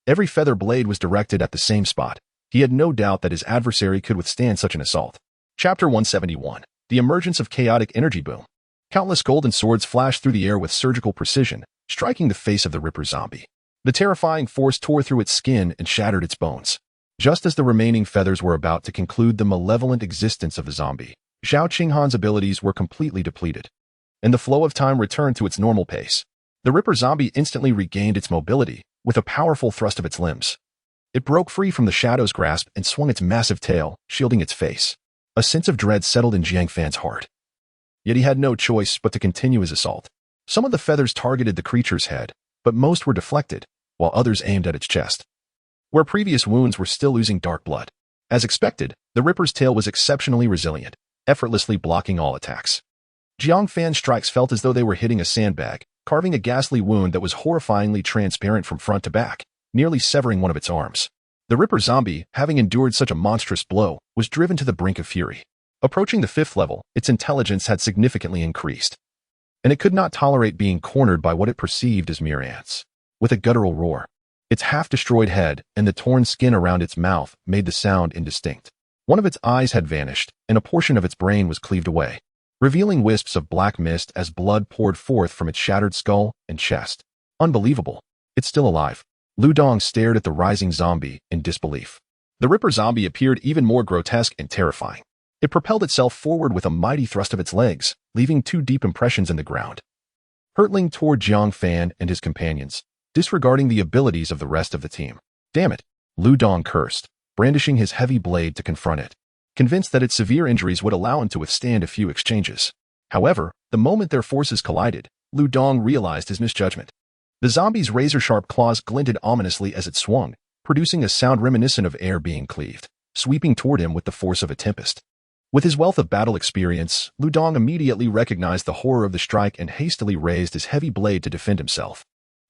every feather blade was directed at the same spot. He had no doubt that his adversary could withstand such an assault. Chapter 171. The Emergence of Chaotic Energy Boom. Countless golden swords flashed through the air with surgical precision, striking the face of the Ripper zombie. The terrifying force tore through its skin and shattered its bones. Just as the remaining feathers were about to conclude the malevolent existence of the zombie, Zhao Qinghan's abilities were completely depleted, and the flow of time returned to its normal pace. The Ripper zombie instantly regained its mobility, with a powerful thrust of its limbs. It broke free from the shadow's grasp and swung its massive tail, shielding its face. A sense of dread settled in Jiang Fan's heart. Yet he had no choice but to continue his assault. Some of the feathers targeted the creature's head, but most were deflected, while others aimed at its chest, where previous wounds were still oozing dark blood. As expected, the Ripper's tail was exceptionally resilient, effortlessly blocking all attacks. Jiang Fan's strikes felt as though they were hitting a sandbag, carving a ghastly wound that was horrifyingly transparent from front to back, nearly severing one of its arms. The Ripper zombie, having endured such a monstrous blow, was driven to the brink of fury. Approaching the 5th level, its intelligence had significantly increased, and it could not tolerate being cornered by what it perceived as mere ants. With a guttural roar, its half-destroyed head and the torn skin around its mouth made the sound indistinct. One of its eyes had vanished, and a portion of its brain was cleaved away, revealing wisps of black mist as blood poured forth from its shattered skull and chest. Unbelievable. It's still alive. Lu Dong stared at the rising zombie in disbelief. The Ripper zombie appeared even more grotesque and terrifying. It propelled itself forward with a mighty thrust of its legs, leaving 2 deep impressions in the ground, hurtling toward Jiang Fan and his companions, disregarding the abilities of the rest of the team. Damn it! Lu Dong cursed, brandishing his heavy blade to confront it, convinced that its severe injuries would allow him to withstand a few exchanges. However, the moment their forces collided, Lu Dong realized his misjudgment. The zombie's razor-sharp claws glinted ominously as it swung, producing a sound reminiscent of air being cleaved, sweeping toward him with the force of a tempest. With his wealth of battle experience, Lu Dong immediately recognized the horror of the strike and hastily raised his heavy blade to defend himself.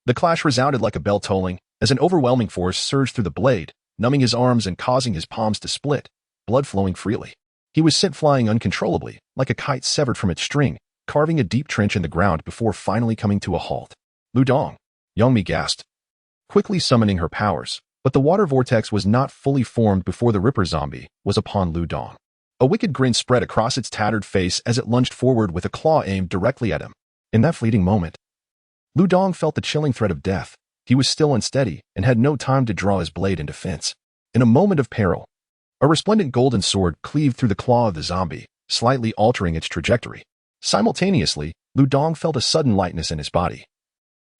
The clash resounded like a bell tolling, as an overwhelming force surged through the blade, numbing his arms and causing his palms to split, blood flowing freely. He was sent flying uncontrollably, like a kite severed from its string, carving a deep trench in the ground before finally coming to a halt. Lu Dong, Yangmi gasped, quickly summoning her powers, but the water vortex was not fully formed before the Ripper zombie was upon Lu Dong. A wicked grin spread across its tattered face as it lunged forward with a claw aimed directly at him. In that fleeting moment, Lu Dong felt the chilling threat of death. He was still unsteady and had no time to draw his blade in defense. In a moment of peril, a resplendent golden sword cleaved through the claw of the zombie, slightly altering its trajectory. Simultaneously, Lu Dong felt a sudden lightness in his body,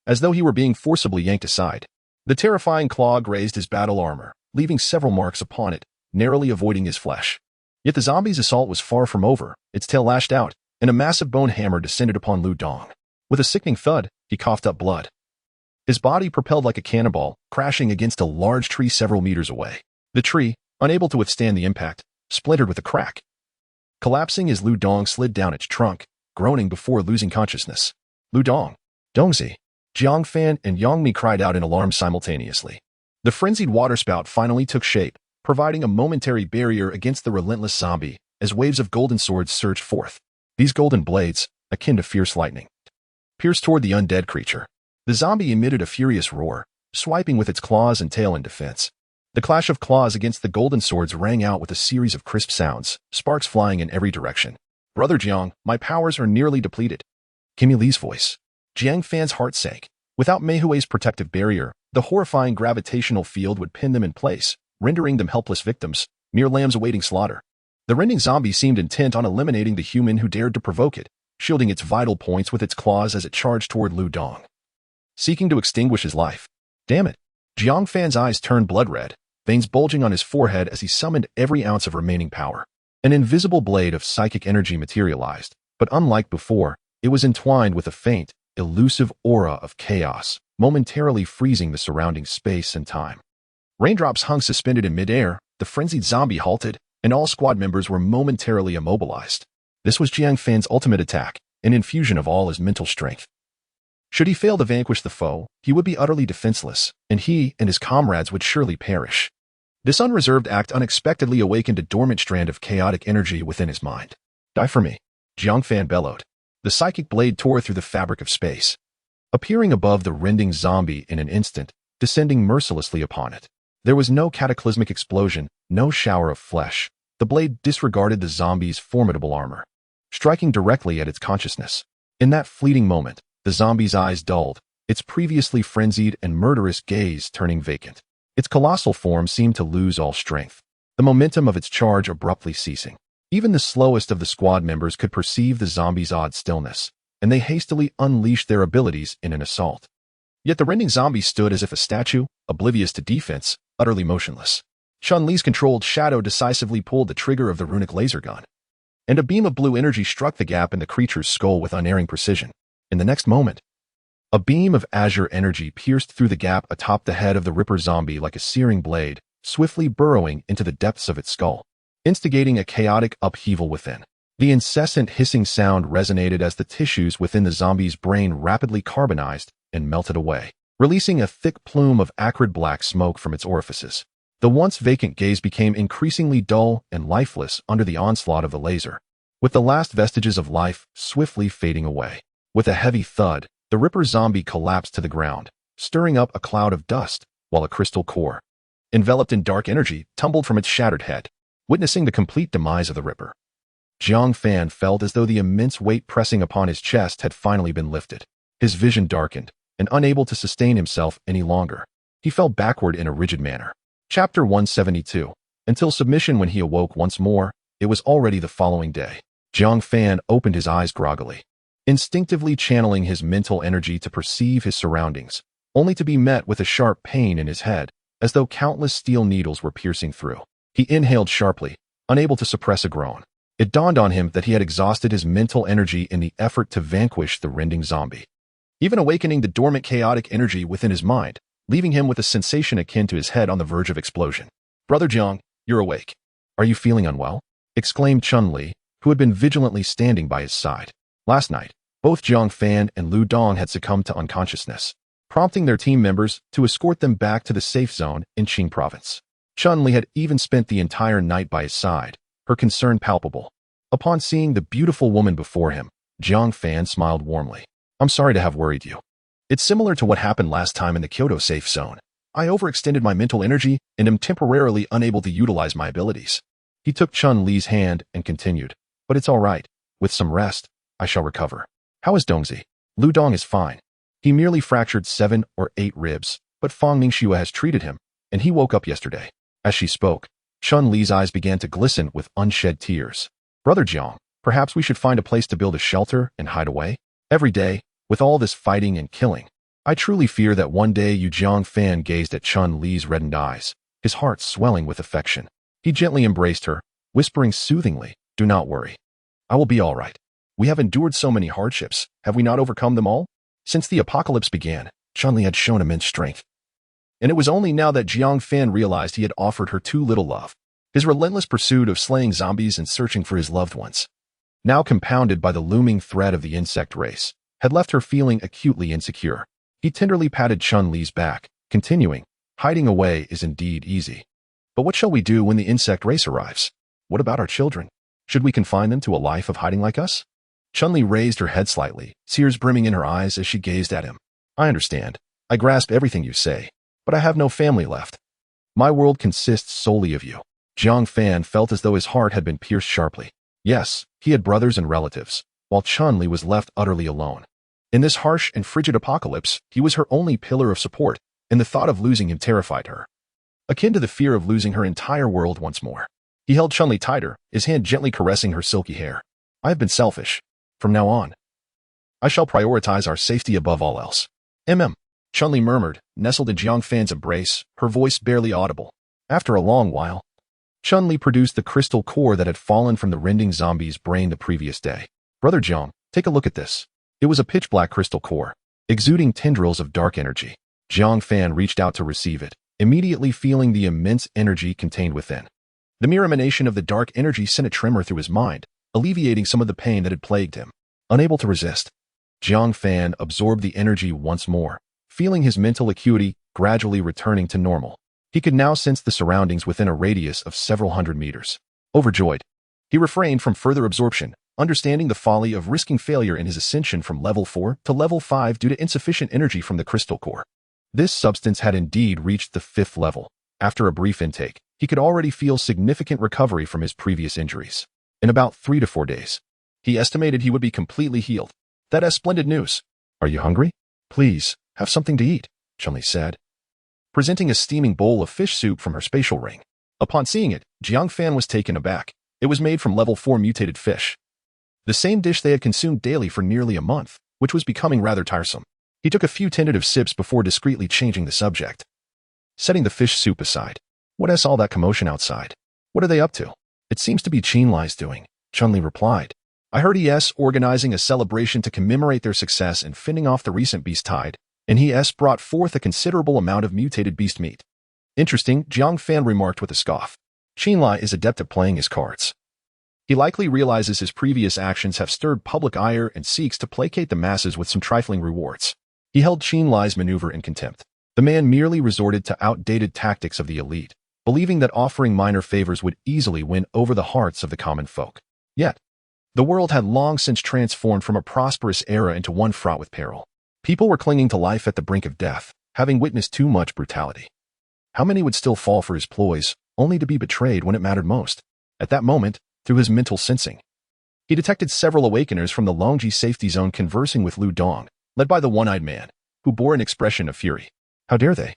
as though he were being forcibly yanked aside. The terrifying claw grazed his battle armor, leaving several marks upon it, narrowly avoiding his flesh. Yet the zombie's assault was far from over. Its tail lashed out, and a massive bone hammer descended upon Lu Dong. With a sickening thud, he coughed up blood. His body propelled like a cannonball, crashing against a large tree several meters away. The tree, unable to withstand the impact, splintered with a crack, collapsing as Lu Dong slid down its trunk, groaning before losing consciousness. Lu Dong, Dongzi, Jiang Fan and Yangmi cried out in alarm simultaneously. The frenzied waterspout finally took shape, providing a momentary barrier against the relentless zombie as waves of golden swords surged forth. These golden blades, akin to fierce lightning, pierced toward the undead creature. The zombie emitted a furious roar, swiping with its claws and tail in defense. The clash of claws against the golden swords rang out with a series of crisp sounds, sparks flying in every direction. Brother Jiang, my powers are nearly depleted. Kimmy Lee's voice. Jiang Fan's heart sank. Without Mei Hui's protective barrier, the horrifying gravitational field would pin them in place, rendering them helpless victims, mere lambs awaiting slaughter. The rending zombie seemed intent on eliminating the human who dared to provoke it, shielding its vital points with its claws as it charged toward Lu Dong, seeking to extinguish his life. Damn it. Jiang Fan's eyes turned blood red, veins bulging on his forehead as he summoned every ounce of remaining power. An invisible blade of psychic energy materialized, but unlike before, it was entwined with a faint, elusive aura of chaos, momentarily freezing the surrounding space and time. Raindrops hung suspended in midair, the frenzied zombie halted, and all squad members were momentarily immobilized. This was Jiang Fan's ultimate attack, an infusion of all his mental strength. Should he fail to vanquish the foe, he would be utterly defenseless, and he and his comrades would surely perish. This unreserved act unexpectedly awakened a dormant strand of chaotic energy within his mind. Die for me, Jiang Fan bellowed. The psychic blade tore through the fabric of space, appearing above the rending zombie in an instant, descending mercilessly upon it. There was no cataclysmic explosion, no shower of flesh. The blade disregarded the zombie's formidable armor, striking directly at its consciousness. In that fleeting moment, the zombie's eyes dulled, its previously frenzied and murderous gaze turning vacant. Its colossal form seemed to lose all strength, the momentum of its charge abruptly ceasing. Even the slowest of the squad members could perceive the zombie's odd stillness, and they hastily unleashed their abilities in an assault. Yet the rending zombie stood as if a statue, oblivious to defense, utterly motionless. Chun-Li's controlled shadow decisively pulled the trigger of the runic laser gun, and a beam of blue energy struck the gap in the creature's skull with unerring precision. In the next moment, a beam of azure energy pierced through the gap atop the head of the Ripper zombie like a searing blade, swiftly burrowing into the depths of its skull, instigating a chaotic upheaval within. The incessant hissing sound resonated as the tissues within the zombie's brain rapidly carbonized and melted away, releasing a thick plume of acrid black smoke from its orifices. The once vacant gaze became increasingly dull and lifeless under the onslaught of the laser, with the last vestiges of life swiftly fading away. With a heavy thud, the Ripper zombie collapsed to the ground, stirring up a cloud of dust, while a crystal core, enveloped in dark energy, tumbled from its shattered head, witnessing the complete demise of the Ripper. Jiang Fan felt as though the immense weight pressing upon his chest had finally been lifted. His vision darkened, and unable to sustain himself any longer, he fell backward in a rigid manner. Chapter 172. Until submission. When he awoke once more, it was already the following day. Jiang Fan opened his eyes groggily, instinctively channeling his mental energy to perceive his surroundings, only to be met with a sharp pain in his head, as though countless steel needles were piercing through. He inhaled sharply, unable to suppress a groan. It dawned on him that he had exhausted his mental energy in the effort to vanquish the rending zombie, even awakening the dormant chaotic energy within his mind, leaving him with a sensation akin to his head on the verge of explosion. "Brother Jiang, you're awake. Are you feeling unwell?" exclaimed Chun-Li, who had been vigilantly standing by his side. Last night, both Jiang Fan and Lu Dong had succumbed to unconsciousness, prompting their team members to escort them back to the safe zone in Qing province. Chun-Li had even spent the entire night by his side, her concern palpable. Upon seeing the beautiful woman before him, Jiang Fan smiled warmly. "I'm sorry to have worried you. It's similar to what happened last time in the Kyoto safe zone. I overextended my mental energy and am temporarily unable to utilize my abilities." He took Chun-Li's hand and continued, "But it's all right. With some rest, I shall recover." "How is Dongzi?" "Lu Dong is fine. He merely fractured 7 or 8 ribs, but Fang Ningxue has treated him, and he woke up yesterday." As she spoke, Chun-Li's eyes began to glisten with unshed tears. "Brother Jiang, perhaps we should find a place to build a shelter and hide away? Every day, with all this fighting and killing, I truly fear that one day." Jiang Fan gazed at Chun-Li's reddened eyes, his heart swelling with affection. He gently embraced her, whispering soothingly, "Do not worry. I will be all right. We have endured so many hardships, have we not overcome them all?" Since the apocalypse began, Chun-Li had shown immense strength. And it was only now that Jiang Fan realized he had offered her too little love. His relentless pursuit of slaying zombies and searching for his loved ones, now compounded by the looming threat of the insect race, had left her feeling acutely insecure. He tenderly patted Chun-Li's back, continuing, "Hiding away is indeed easy. But what shall we do when the insect race arrives? What about our children? Should we confine them to a life of hiding like us?" Chun-Li raised her head slightly, tears brimming in her eyes as she gazed at him. "I understand. I grasp everything you say, but I have no family left. My world consists solely of you." Jiang Fan felt as though his heart had been pierced sharply. Yes, he had brothers and relatives, while Chun-Li was left utterly alone. In this harsh and frigid apocalypse, he was her only pillar of support, and the thought of losing him terrified her, akin to the fear of losing her entire world once more. He held Chun-Li tighter, his hand gently caressing her silky hair. "I have been selfish. From now on, I shall prioritize our safety above all else." Chun-Li murmured, nestled in Jiang Fan's embrace, her voice barely audible. After a long while, Chun-Li produced the crystal core that had fallen from the rending zombie's brain the previous day. "Brother Jiang, take a look at this." It was a pitch-black crystal core, exuding tendrils of dark energy. Jiang Fan reached out to receive it, immediately feeling the immense energy contained within. The mere emanation of the dark energy sent a tremor through his mind, alleviating some of the pain that had plagued him. Unable to resist, Jiang Fan absorbed the energy once more, feeling his mental acuity gradually returning to normal. He could now sense the surroundings within a radius of several hundred meters. Overjoyed, he refrained from further absorption, understanding the folly of risking failure in his ascension from level 4 to level 5 due to insufficient energy from the crystal core. This substance had indeed reached the 5th level. After a brief intake, he could already feel significant recovery from his previous injuries. In about 3 to 4 days, he estimated he would be completely healed. "That is splendid news. Are you hungry? Please, have something to eat," Chun-Li said, presenting a steaming bowl of fish soup from her spatial ring. Upon seeing it, Jiang Fan was taken aback. It was made from level 4 mutated fish, the same dish they had consumed daily for nearly a month, which was becoming rather tiresome. He took a few tentative sips before discreetly changing the subject. Setting the fish soup aside, "What is all that commotion outside? What are they up to?" "It seems to be Qinlai's doing," Chun-Li replied. "I heard he's organizing a celebration to commemorate their success in fending off the recent beast tide, and he's brought forth a considerable amount of mutated beast meat." "Interesting," Jiang Fan remarked with a scoff. "Qinlai is adept at playing his cards. He likely realizes his previous actions have stirred public ire and seeks to placate the masses with some trifling rewards." He held Qinlai's maneuver in contempt. The man merely resorted to outdated tactics of the elite, believing that offering minor favors would easily win over the hearts of the common folk. Yet, the world had long since transformed from a prosperous era into one fraught with peril. People were clinging to life at the brink of death, having witnessed too much brutality. How many would still fall for his ploys, only to be betrayed when it mattered most? At that moment, through his mental sensing, he detected several awakeners from the Longji safety zone conversing with Lu Dong, led by the one-eyed man, who bore an expression of fury. "How dare they?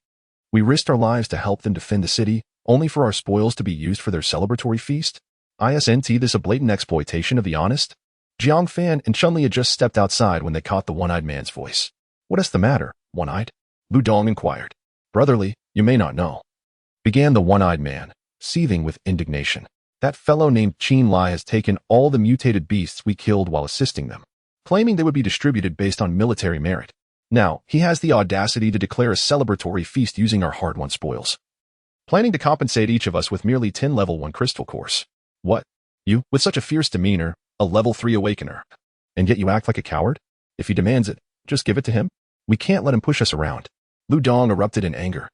We risked our lives to help them defend the city, only for our spoils to be used for their celebratory feast? Isn't this a blatant exploitation of the honest?" Jiang Fan and Chun-Li had just stepped outside when they caught the one-eyed man's voice. "What is the matter, one-eyed?" Lu Dong inquired. "Brotherly, you may not know, began the one-eyed man, seething with indignation. That fellow named Qin Lai has taken all the mutated beasts we killed while assisting them, claiming they would be distributed based on military merit. Now, he has the audacity to declare a celebratory feast using our hard-won spoils, planning to compensate each of us with merely 10 level 1 crystal cores. What? You, with such a fierce demeanor, a level 3 awakener, and yet you act like a coward? If he demands it, just give it to him. We can't let him push us around. Lu Dong erupted in anger.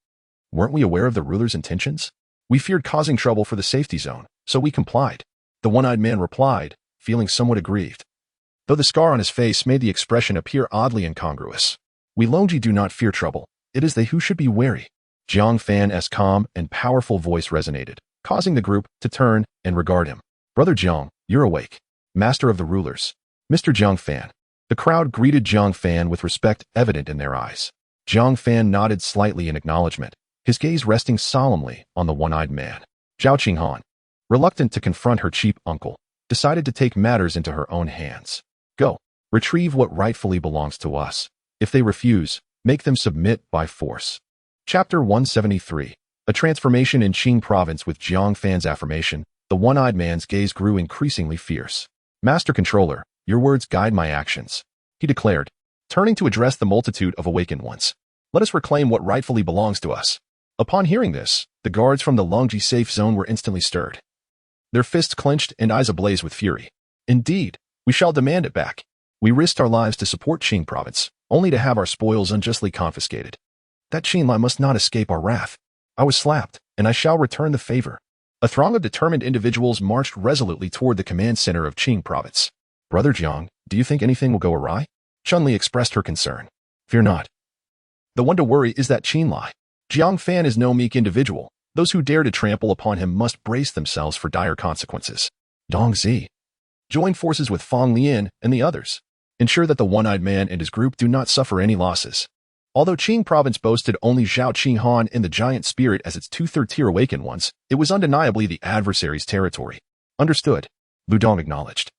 Weren't we aware of the ruler's intentions? We feared causing trouble for the safety zone, so we complied. The one-eyed man replied, feeling somewhat aggrieved, though the scar on his face made the expression appear oddly incongruous. We Longji do not fear trouble. It is they who should be wary. Jiang Fan's calm and powerful voice resonated, causing the group to turn and regard him. Brother Jiang, you're awake. Master of the rulers. Mr. Jiang Fan. The crowd greeted Jiang Fan with respect evident in their eyes. Jiang Fan nodded slightly in acknowledgement, his gaze resting solemnly on the one-eyed man. Zhao Qinghan, reluctant to confront her cheap uncle, decided to take matters into her own hands. Go, retrieve what rightfully belongs to us. If they refuse, make them submit by force. Chapter 173. A transformation in Qing province. With Jiang Fan's affirmation, the one-eyed man's gaze grew increasingly fierce. Master Controller, your words guide my actions, he declared, turning to address the multitude of awakened ones. Let us reclaim what rightfully belongs to us. Upon hearing this, the guards from the Longji safe zone were instantly stirred, their fists clenched and eyes ablaze with fury. Indeed, we shall demand it back. We risked our lives to support Qing province, only to have our spoils unjustly confiscated. That Qin Lai must not escape our wrath. I was slapped, and I shall return the favor. A throng of determined individuals marched resolutely toward the command center of Qing province. Brother Jiang, do you think anything will go awry? Chun-Li expressed her concern. Fear not. The one to worry is that Qin Lai. Jiang Fan is no meek individual. Those who dare to trample upon him must brace themselves for dire consequences. Dong Zi. Join forces with Fang Lian and the others. Ensure that the one-eyed man and his group do not suffer any losses. Although Qing province boasted only Zhao Qinghan and the giant spirit as its 2 third-tier awakened ones, it was undeniably the adversary's territory. Understood, Lu Dong acknowledged,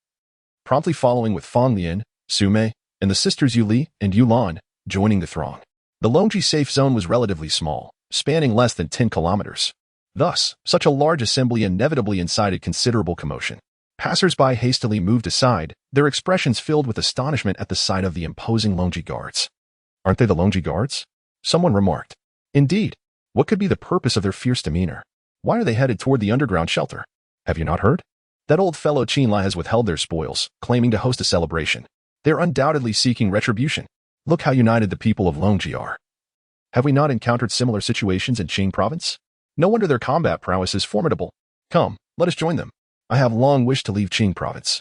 promptly following with Fang Lian, Su Mei, and the sisters Yu Li and Yu Lan, joining the throng. The Longji safe zone was relatively small, spanning less than 10 kilometers. Thus, such a large assembly inevitably incited considerable commotion. Passers-by hastily moved aside, their expressions filled with astonishment at the sight of the imposing Longji guards. Aren't they the Longji guards? Someone remarked. Indeed. What could be the purpose of their fierce demeanor? Why are they headed toward the underground shelter? Have you not heard? That old fellow Qin Lai has withheld their spoils, claiming to host a celebration. They're undoubtedly seeking retribution. Look how united the people of Longji are. Have we not encountered similar situations in Qing province? No wonder their combat prowess is formidable. Come, let us join them. I have long wished to leave Qing province.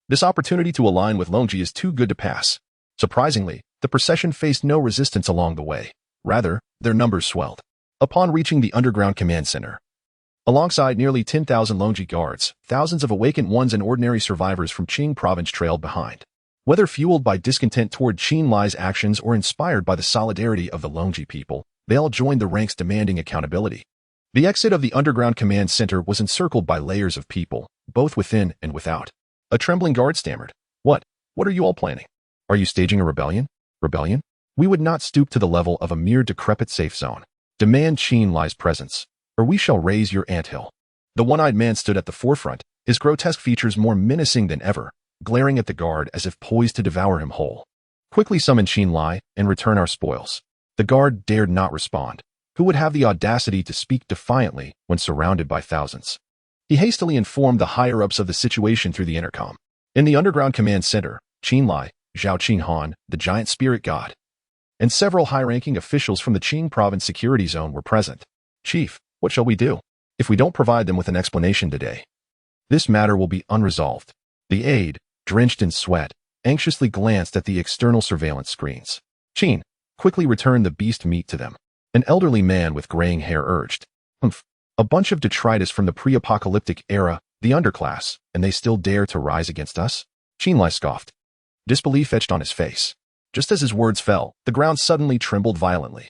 This opportunity to align with Longji is too good to pass. Surprisingly, the procession faced no resistance along the way. Rather, their numbers swelled. Upon reaching the underground command center, alongside nearly 10,000 Longji guards, thousands of awakened ones and ordinary survivors from Qing province trailed behind. Whether fueled by discontent toward Qin Lai's actions or inspired by the solidarity of the Longji people, they all joined the ranks demanding accountability. The exit of the underground command center was encircled by layers of people, both within and without. A trembling guard stammered. What are you all planning? Are you staging a rebellion? Rebellion? We would not stoop to the level of a mere decrepit safe zone. Demand Qin Lai's presence, or we shall raise your anthill. The one-eyed man stood at the forefront, his grotesque features more menacing than ever, glaring at the guard as if poised to devour him whole. Quickly summon Qin Lai and return our spoils. The guard dared not respond. Who would have the audacity to speak defiantly when surrounded by thousands? He hastily informed the higher-ups of the situation through the intercom. In the underground command center, Qin Lai, Zhao Qinghan, the giant spirit god, and several high-ranking officials from the Qing province security zone were present. Chief, what shall we do? If we don't provide them with an explanation today, this matter will be unresolved. The aide, drenched in sweat, anxiously glanced at the external surveillance screens. Qin, quickly return the beast meat to them. An elderly man with graying hair urged. Humph, a bunch of detritus from the pre-apocalyptic era, the underclass, and they still dare to rise against us? Qin Lai scoffed. Disbelief etched on his face. Just as his words fell, the ground suddenly trembled violently.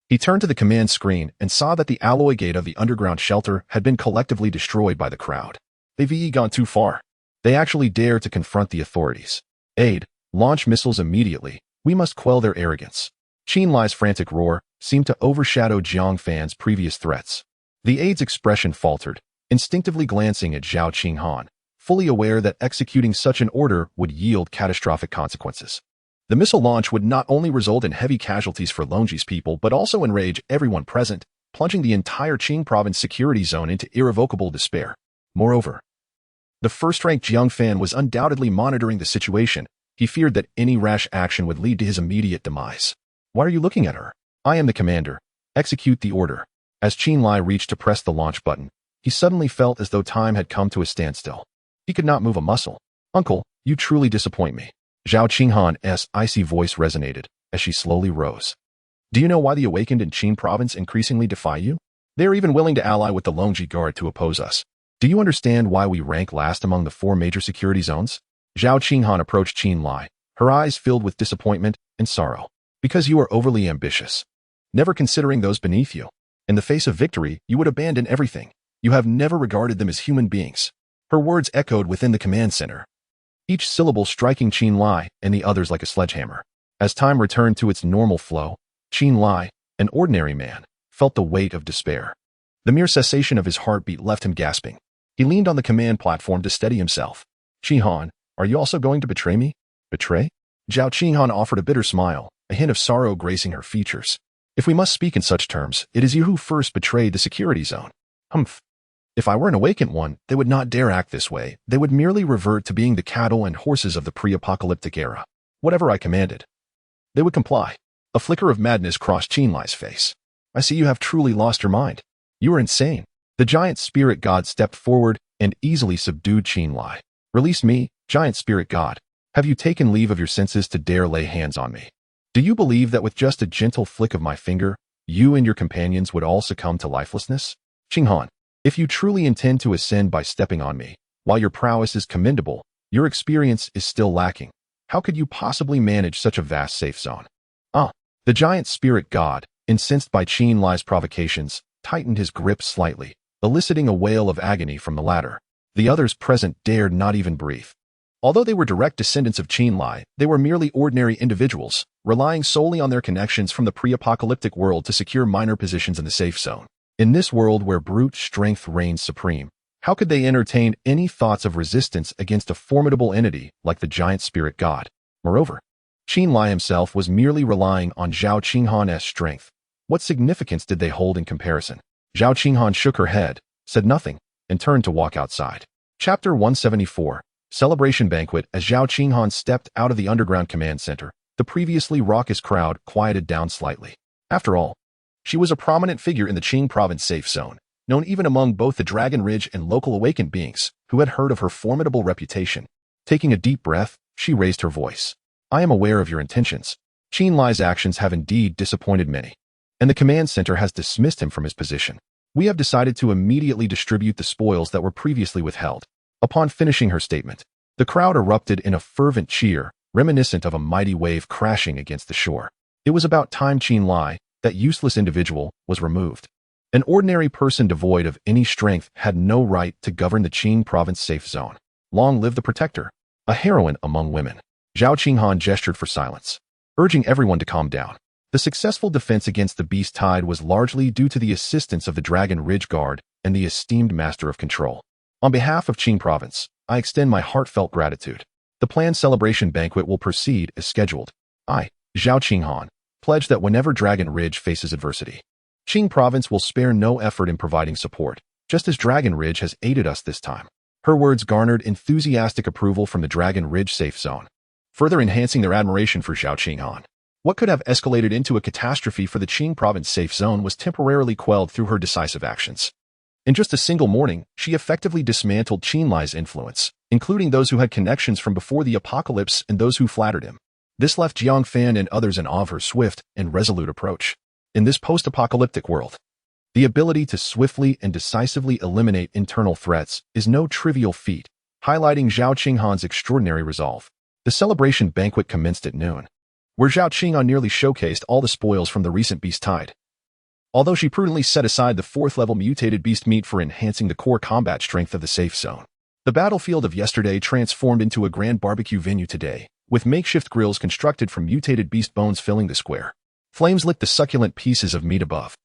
He turned to the command screen and saw that the alloy gate of the underground shelter had been collectively destroyed by the crowd. They've gone too far. They actually dare to confront the authorities. Aide, launch missiles immediately. We must quell their arrogance. Qin Lai's frantic roar seemed to overshadow Jiang Fan's previous threats. The aide's expression faltered, instinctively glancing at Zhao Qinghan, fully aware that executing such an order would yield catastrophic consequences. The missile launch would not only result in heavy casualties for Longji's people, but also enrage everyone present, plunging the entire Qing province security zone into irrevocable despair. Moreover, the first-rank Jiang Fan was undoubtedly monitoring the situation. He feared that any rash action would lead to his immediate demise. Why are you looking at her? I am the commander. Execute the order. As Qin Lai reached to press the launch button, he suddenly felt as though time had come to a standstill. He could not move a muscle. Uncle, you truly disappoint me. Zhao Qinghan's icy voice resonated as she slowly rose. Do you know why the awakened in Qin province increasingly defy you? They are even willing to ally with the Longji Guard to oppose us. Do you understand why we rank last among the 4 major security zones? Zhao Qinghan approached Qin Lai, her eyes filled with disappointment and sorrow. Because you are overly ambitious, never considering those beneath you. In the face of victory, you would abandon everything. You have never regarded them as human beings. Her words echoed within the command center, each syllable striking Qin Lai and the others like a sledgehammer. As time returned to its normal flow, Qin Lai, an ordinary man, felt the weight of despair. The mere cessation of his heartbeat left him gasping. He leaned on the command platform to steady himself. Qinghan, are you also going to betray me? Betray? Zhao Qinghan offered a bitter smile, a hint of sorrow gracing her features. If we must speak in such terms, it is you who first betrayed the security zone. Humph. If I were an awakened one, they would not dare act this way. They would merely revert to being the cattle and horses of the pre-apocalyptic era. Whatever I commanded, they would comply. A flicker of madness crossed Qin Lai's face. I see you have truly lost your mind. You are insane. The giant spirit god stepped forward and easily subdued Qin Lai. Release me, giant spirit god. Have you taken leave of your senses to dare lay hands on me? Do you believe that with just a gentle flick of my finger, you and your companions would all succumb to lifelessness? Qinghan, if you truly intend to ascend by stepping on me, while your prowess is commendable, your experience is still lacking. How could you possibly manage such a vast safe zone? The giant spirit god, incensed by Qin Lai's provocations, tightened his grip slightly, eliciting a wail of agony from the latter. The others present dared not even breathe. Although they were direct descendants of Qin Lai, they were merely ordinary individuals, relying solely on their connections from the pre-apocalyptic world to secure minor positions in the safe zone. In this world where brute strength reigns supreme, how could they entertain any thoughts of resistance against a formidable entity like the giant spirit god? Moreover, Qin Lai himself was merely relying on Zhao Qinghan's strength. What significance did they hold in comparison? Zhao Qinghan shook her head, said nothing, and turned to walk outside. Chapter 174. Celebration Banquet. As Zhao Qinghan stepped out of the underground command center, the previously raucous crowd quieted down slightly. After all, she was a prominent figure in the Qing province safe zone, known even among both the Dragon Ridge and local awakened beings who had heard of her formidable reputation. Taking a deep breath, she raised her voice. I am aware of your intentions. Qin Lai's actions have indeed disappointed many, and the command center has dismissed him from his position. We have decided to immediately distribute the spoils that were previously withheld. Upon finishing her statement, the crowd erupted in a fervent cheer, reminiscent of a mighty wave crashing against the shore. It was about time Qin Lai, that useless individual, was removed. An ordinary person devoid of any strength had no right to govern the Qing province safe zone. Long live the protector, a heroine among women. Zhao Qinghan gestured for silence, urging everyone to calm down. The successful defense against the beast tide was largely due to the assistance of the Dragon Ridge Guard and the esteemed Master of Control. On behalf of Qing Province, I extend my heartfelt gratitude. The planned celebration banquet will proceed as scheduled. I, Zhao Qinghan, pledge that whenever Dragon Ridge faces adversity, Qing Province will spare no effort in providing support, just as Dragon Ridge has aided us this time. Her words garnered enthusiastic approval from the Dragon Ridge safe zone, further enhancing their admiration for Zhao Qinghan. What could have escalated into a catastrophe for the Qing Province safe zone was temporarily quelled through her decisive actions. In just a single morning, she effectively dismantled Qin Lai's influence, including those who had connections from before the apocalypse and those who flattered him. This left Jiang Fan and others in awe of her swift and resolute approach. In this post-apocalyptic world, the ability to swiftly and decisively eliminate internal threats is no trivial feat, highlighting Zhao Qinghan's extraordinary resolve. The celebration banquet commenced at noon, where Zhao Qinghan nearly showcased all the spoils from the recent beast tide. Although she prudently set aside the 4th-level mutated beast meat for enhancing the core combat strength of the safe zone, the battlefield of yesterday transformed into a grand barbecue venue today, with makeshift grills constructed from mutated beast bones filling the square. Flames licked the succulent pieces of meat above.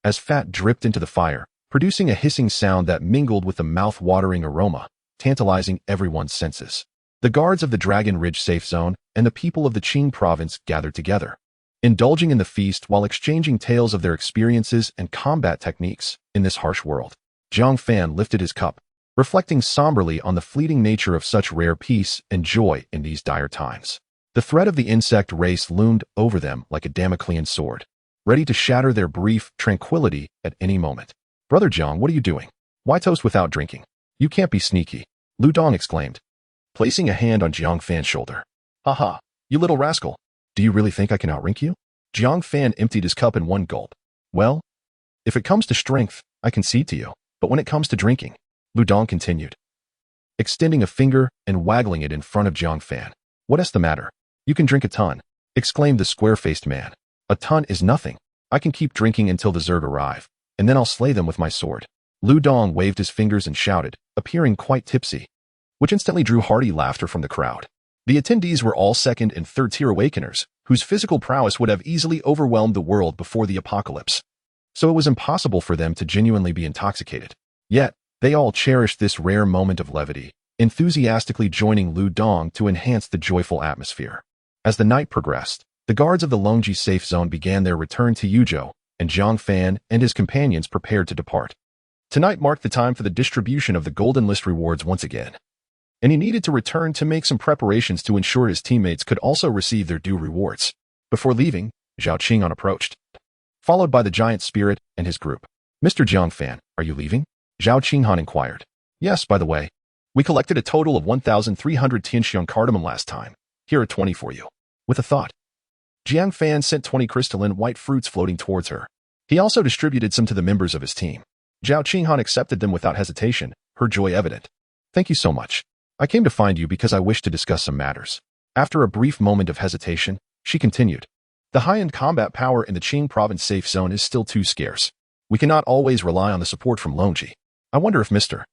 As fat dripped into the fire, producing a hissing sound that mingled with the mouth-watering aroma, tantalizing everyone's senses. The guards of the Dragon Ridge safe zone and the people of the Qing province gathered together, indulging in the feast while exchanging tales of their experiences and combat techniques in this harsh world. Jiang Fan lifted his cup, reflecting somberly on the fleeting nature of such rare peace and joy in these dire times. The threat of the insect race loomed over them like a Damoclean sword, ready to shatter their brief tranquility at any moment. "Brother Jiang, what are you doing? Why toast without drinking? You can't be sneaky," Lu Dong exclaimed, placing a hand on Jiang Fan's shoulder. "Haha, you little rascal. Do you really think I can outrank you?" Jiang Fan emptied his cup in one gulp. "Well, if it comes to strength, I concede to you. But when it comes to drinking," Lu Dong continued, extending a finger and waggling it in front of Jiang Fan. "What's the matter? You can drink a ton," exclaimed the square-faced man. "A ton is nothing. I can keep drinking until the Zerg arrive, and then I'll slay them with my sword." Lu Dong waved his fingers and shouted, appearing quite tipsy, which instantly drew hearty laughter from the crowd. The attendees were all second and third-tier awakeners, whose physical prowess would have easily overwhelmed the world before the apocalypse, so it was impossible for them to genuinely be intoxicated. Yet, they all cherished this rare moment of levity, enthusiastically joining Lu Dong to enhance the joyful atmosphere. As the night progressed, the guards of the Longji safe zone began their return to Yuzhou, and Jiang Fan and his companions prepared to depart. Tonight marked the time for the distribution of the Golden List rewards once again, and he needed to return to make some preparations to ensure his teammates could also receive their due rewards. Before leaving, Zhao Qinghong approached, followed by the giant spirit and his group. "Mr. Jiang Fan, are you leaving?" Zhao Qinghong inquired. "Yes, by the way. We collected a total of 1,300 Tianxiong cardamom last time. Here are 20 for you." With a thought, Jiang Fan sent 20 crystalline white fruits floating towards her. He also distributed some to the members of his team. Zhao Qinghong accepted them without hesitation, her joy evident. "Thank you so much. I came to find you because I wish to discuss some matters." After a brief moment of hesitation, she continued. "The high-end combat power in the Qing province safe zone is still too scarce. We cannot always rely on the support from Longji. I wonder if Mr.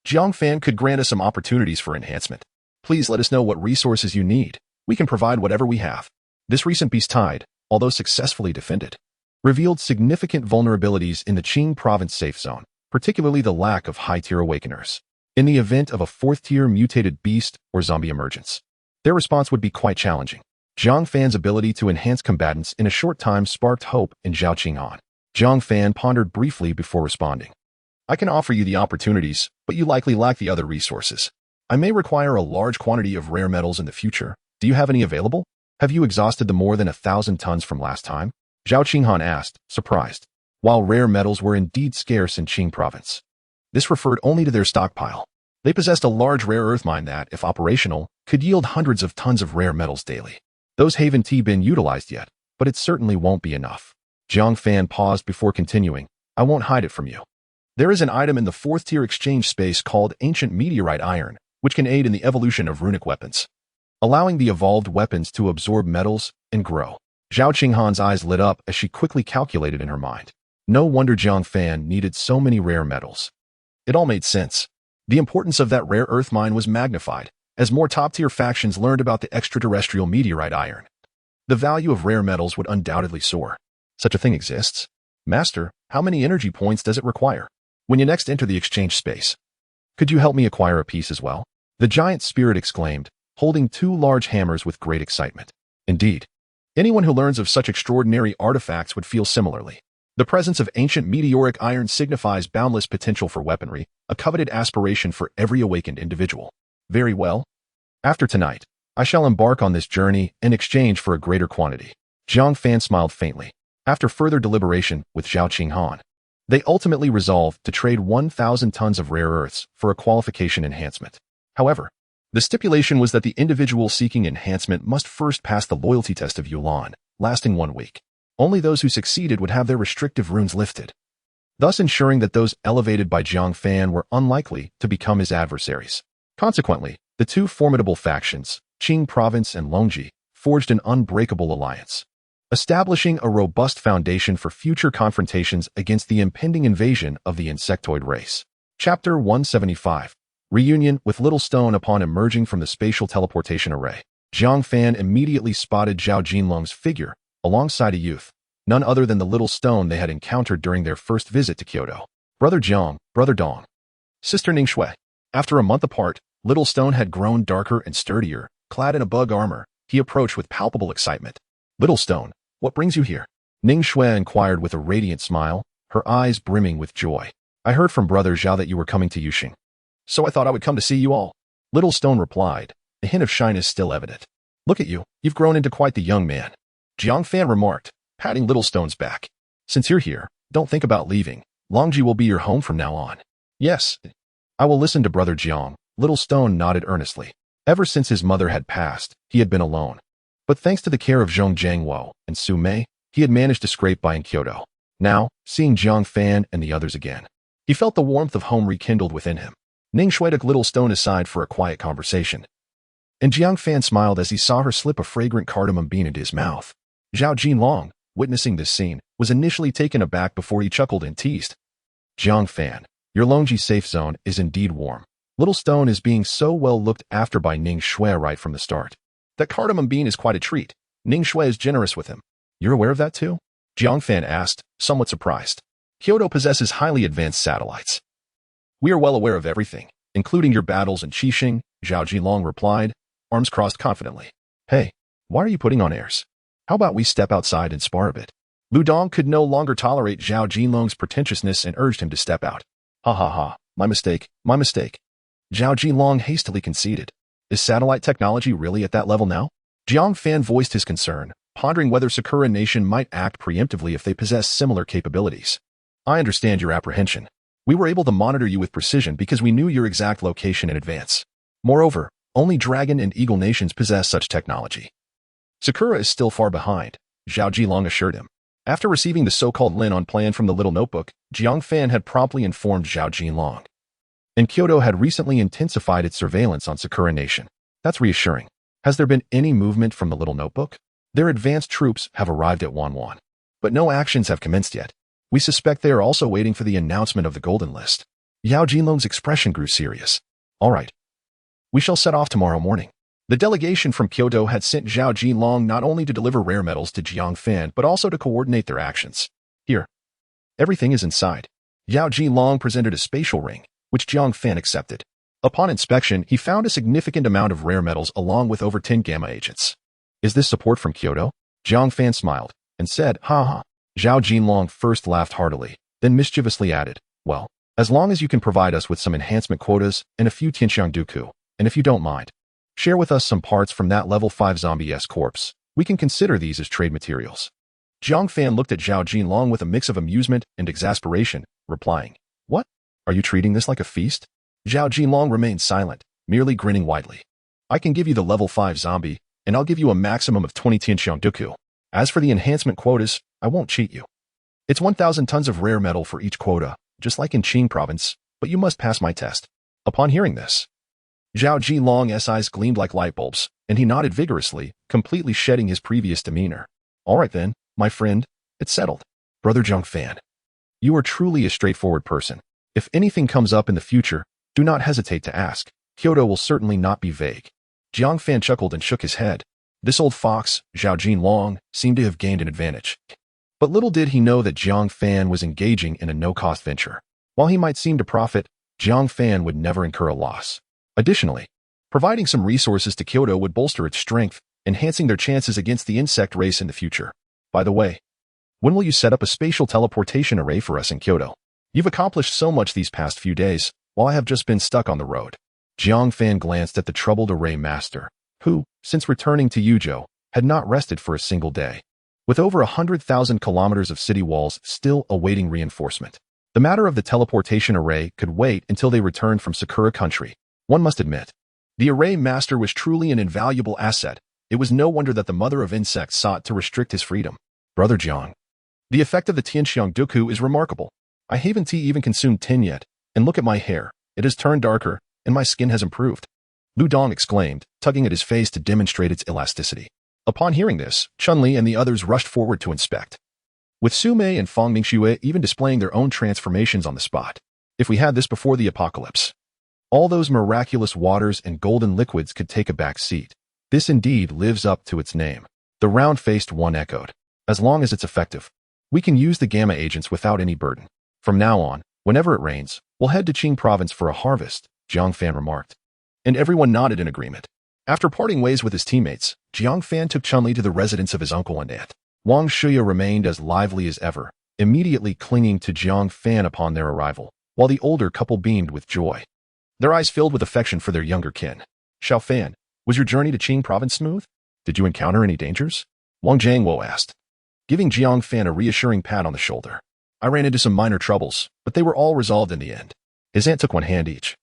Jiang Fan could grant us some opportunities for enhancement. Please let us know what resources you need. We can provide whatever we have." This recent beast tide, although successfully defended, revealed significant vulnerabilities in the Qing province safe zone, particularly the lack of high-tier awakeners. In the event of a fourth-tier mutated beast or zombie emergence, their response would be quite challenging. Jiang Fan's ability to enhance combatants in a short time sparked hope in Zhao Qinghong. Jiang Fan pondered briefly before responding. "I can offer you the opportunities, but you likely lack the other resources. I may require a large quantity of rare metals in the future. Do you have any available? Have you exhausted the more than 1,000 tons from last time?" Zhao Qinghong asked, surprised. While rare metals were indeed scarce in Qing province, this referred only to their stockpile. They possessed a large rare earth mine that, if operational, could yield hundreds of tons of rare metals daily. Those haven't been utilized yet, but it certainly won't be enough. Jiang Fan paused before continuing. "I won't hide it from you. There is an item in the fourth-tier exchange space called Ancient Meteorite Iron, which can aid in the evolution of runic weapons, allowing the evolved weapons to absorb metals and grow." Zhao Qinghong's eyes lit up as she quickly calculated in her mind. No wonder Jiang Fan needed so many rare metals. It all made sense. The importance of that rare earth mine was magnified as more top-tier factions learned about the extraterrestrial meteorite iron. The value of rare metals would undoubtedly soar. "Such a thing exists? Master, how many energy points does it require? When you next enter the exchange space, could you help me acquire a piece as well?" The giant spirit exclaimed, holding 2 large hammers with great excitement. Indeed, anyone who learns of such extraordinary artifacts would feel similarly. The presence of ancient meteoric iron signifies boundless potential for weaponry, a coveted aspiration for every awakened individual. "Very well. After tonight, I shall embark on this journey in exchange for a greater quantity." Jiang Fan smiled faintly. After further deliberation with Zhao Qinghong, they ultimately resolved to trade 1,000 tons of rare earths for a qualification enhancement. However, the stipulation was that the individual seeking enhancement must first pass the loyalty test of Yulan, lasting 1 week. Only those who succeeded would have their restrictive runes lifted, thus ensuring that those elevated by Jiang Fan were unlikely to become his adversaries. Consequently, the 2 formidable factions, Qing Province and Longji, forged an unbreakable alliance, establishing a robust foundation for future confrontations against the impending invasion of the insectoid race. Chapter 175. Reunion with Little Stone. Upon emerging from the spatial teleportation array, Jiang Fan immediately spotted Zhao Jinlong's figure alongside a youth, none other than the Little Stone they had encountered during their first visit to Kyoto. Brother Jiang, Brother Dong, Sister Ning Shui. After a month apart, Little Stone had grown darker and sturdier. Clad in a bug armor, he approached with palpable excitement. Little Stone, what brings you here? Ning Shui inquired with a radiant smile, her eyes brimming with joy. I heard from Brother Zhao that you were coming to Yuxing, so I thought I would come to see you all. Little Stone replied, a hint of shyness still evident. Look at you, you've grown into quite the young man. Jiang Fan remarked, patting Little Stone's back. Since you're here, don't think about leaving. Longji will be your home from now on. Yes, I will listen to Brother Jiang. Little Stone nodded earnestly. Ever since his mother had passed, he had been alone. But thanks to the care of Zhong Jiangwo and Su Mei, he had managed to scrape by in Kyoto. Now, seeing Jiang Fan and the others again, he felt the warmth of home rekindled within him. Ning Shui took Little Stone aside for a quiet conversation, and Jiang Fan smiled as he saw her slip a fragrant cardamom bean into his mouth. Zhao Jinlong, witnessing this scene, was initially taken aback before he chuckled and teased. Jiang Fan, your Longji safe zone is indeed warm. Little Stone is being so well looked after by Ning Shui right from the start. That cardamom bean is quite a treat. Ning Shui is generous with him. You're aware of that too? Jiang Fan asked, somewhat surprised. Kyoto possesses highly advanced satellites. We are well aware of everything, including your battles in Qixing, Zhao Jinlong replied, arms crossed confidently. Hey, why are you putting on airs? How about we step outside and spar a bit? Lu Dong could no longer tolerate Zhao Jinlong's pretentiousness and urged him to step out. Ha ha ha, my mistake, my mistake. Zhao Jinlong hastily conceded. Is satellite technology really at that level now? Jiang Fan voiced his concern, pondering whether Sakura Nation might act preemptively if they possess similar capabilities. I understand your apprehension. We were able to monitor you with precision because we knew your exact location in advance. Moreover, only Dragon and Eagle nations possess such technology. Sakura is still far behind, Zhao Jinlong assured him. After receiving the so-called Lin-on plan from the little notebook, Jiang Fan had promptly informed Zhao Jinlong. And Kyoto had recently intensified its surveillance on Sakura Nation. That's reassuring. Has there been any movement from the little notebook? Their advanced troops have arrived at Wanwan, but no actions have commenced yet. We suspect they are also waiting for the announcement of the Golden List. Yao Jinlong's expression grew serious. All right. We shall set off tomorrow morning. The delegation from Kyoto had sent Zhao Jinlong not only to deliver rare metals to Jiang Fan, but also to coordinate their actions. Here. Everything is inside. Yao Jinlong presented a spatial ring, which Jiang Fan accepted. Upon inspection, he found a significant amount of rare metals along with over 10 gamma agents. Is this support from Kyoto? Jiang Fan smiled and said, ha ha. Zhao Jinlong first laughed heartily, then mischievously added, well, as long as you can provide us with some enhancement quotas and a few Tianxiang Duku, and if you don't mind, share with us some parts from that level 5 zombie S-corpse, we can consider these as trade materials. Jiang Fan looked at Zhao Jinlong with a mix of amusement and exasperation, replying, what? Are you treating this like a feast? Zhao Jinlong remained silent, merely grinning widely. I can give you the level 5 zombie, and I'll give you a maximum of 20 Tianxiang Duku. As for the enhancement quotas, I won't cheat you. It's 1,000 tons of rare metal for each quota, just like in Qing province, but you must pass my test. Upon hearing this, Zhao Jinlong's eyes gleamed like light bulbs, and he nodded vigorously, completely shedding his previous demeanor. All right then, my friend, it's settled. Brother Jiang Fan, you are truly a straightforward person. If anything comes up in the future, do not hesitate to ask. Kyoto will certainly not be vague. Jiang Fan chuckled and shook his head. This old fox, Zhao Jinlong, seemed to have gained an advantage. But little did he know that Jiang Fan was engaging in a no-cost venture. While he might seem to profit, Jiang Fan would never incur a loss. Additionally, providing some resources to Kyoto would bolster its strength, enhancing their chances against the insect race in the future. By the way, when will you set up a spatial teleportation array for us in Kyoto? You've accomplished so much these past few days, while I have just been stuck on the road. Jiang Fan glanced at the troubled array master, who, since returning to Yuzhou, had not rested for a single day. With over 100,000 kilometers of city walls still awaiting reinforcement, the matter of the teleportation array could wait until they returned from Sakura country. One must admit, the array master was truly an invaluable asset. It was no wonder that the mother of insects sought to restrict his freedom. Brother Jiang, the effect of the Tianxiang Duku is remarkable. I haven't even consumed 10 yet, and look at my hair. It has turned darker, and my skin has improved. Lu Dong exclaimed, tugging at his face to demonstrate its elasticity. Upon hearing this, Chun-Li and the others rushed forward to inspect, with Su Mei and Fang Mingxue even displaying their own transformations on the spot. If we had this before the apocalypse, all those miraculous waters and golden liquids could take a back seat. This indeed lives up to its name. The round-faced one echoed. As long as it's effective, we can use the gamma agents without any burden. From now on, Whenever it rains, we'll head to Qing province for a harvest, Jiang Fan remarked. And everyone nodded in agreement. After parting ways with his teammates, Jiang Fan took Chun-Li to the residence of his uncle and aunt. Wang Shuya remained as lively as ever, immediately clinging to Jiang Fan upon their arrival, while the older couple beamed with joy. Their eyes filled with affection for their younger kin. Xiao Fan, was your journey to Qing province smooth? Did you encounter any dangers? Wang Jiangwo asked, giving Jiang Fan a reassuring pat on the shoulder. I ran into some minor troubles, but they were all resolved in the end. His aunt took one hand each,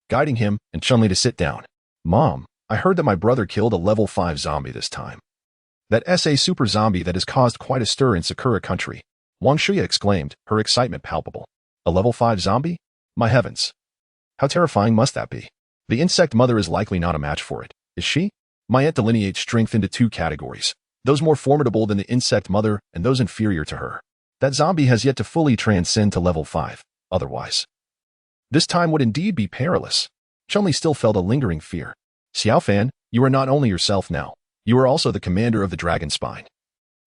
guiding him and Chun-Li to sit down. Mom, I heard that my brother killed a level 5 zombie this time. That SA super zombie that has caused quite a stir in Sakura country. Wang Shuya exclaimed, her excitement palpable. A level 5 zombie? My heavens. How terrifying must that be? The insect mother is likely not a match for it, is she? My aunt delineates strength into 2 categories, those more formidable than the insect mother and those inferior to her. That zombie has yet to fully transcend to level 5, otherwise. This time would indeed be perilous. Chun-Li still felt a lingering fear. Xiao Fan, you are not only yourself now, you are also the commander of the Dragon Spine,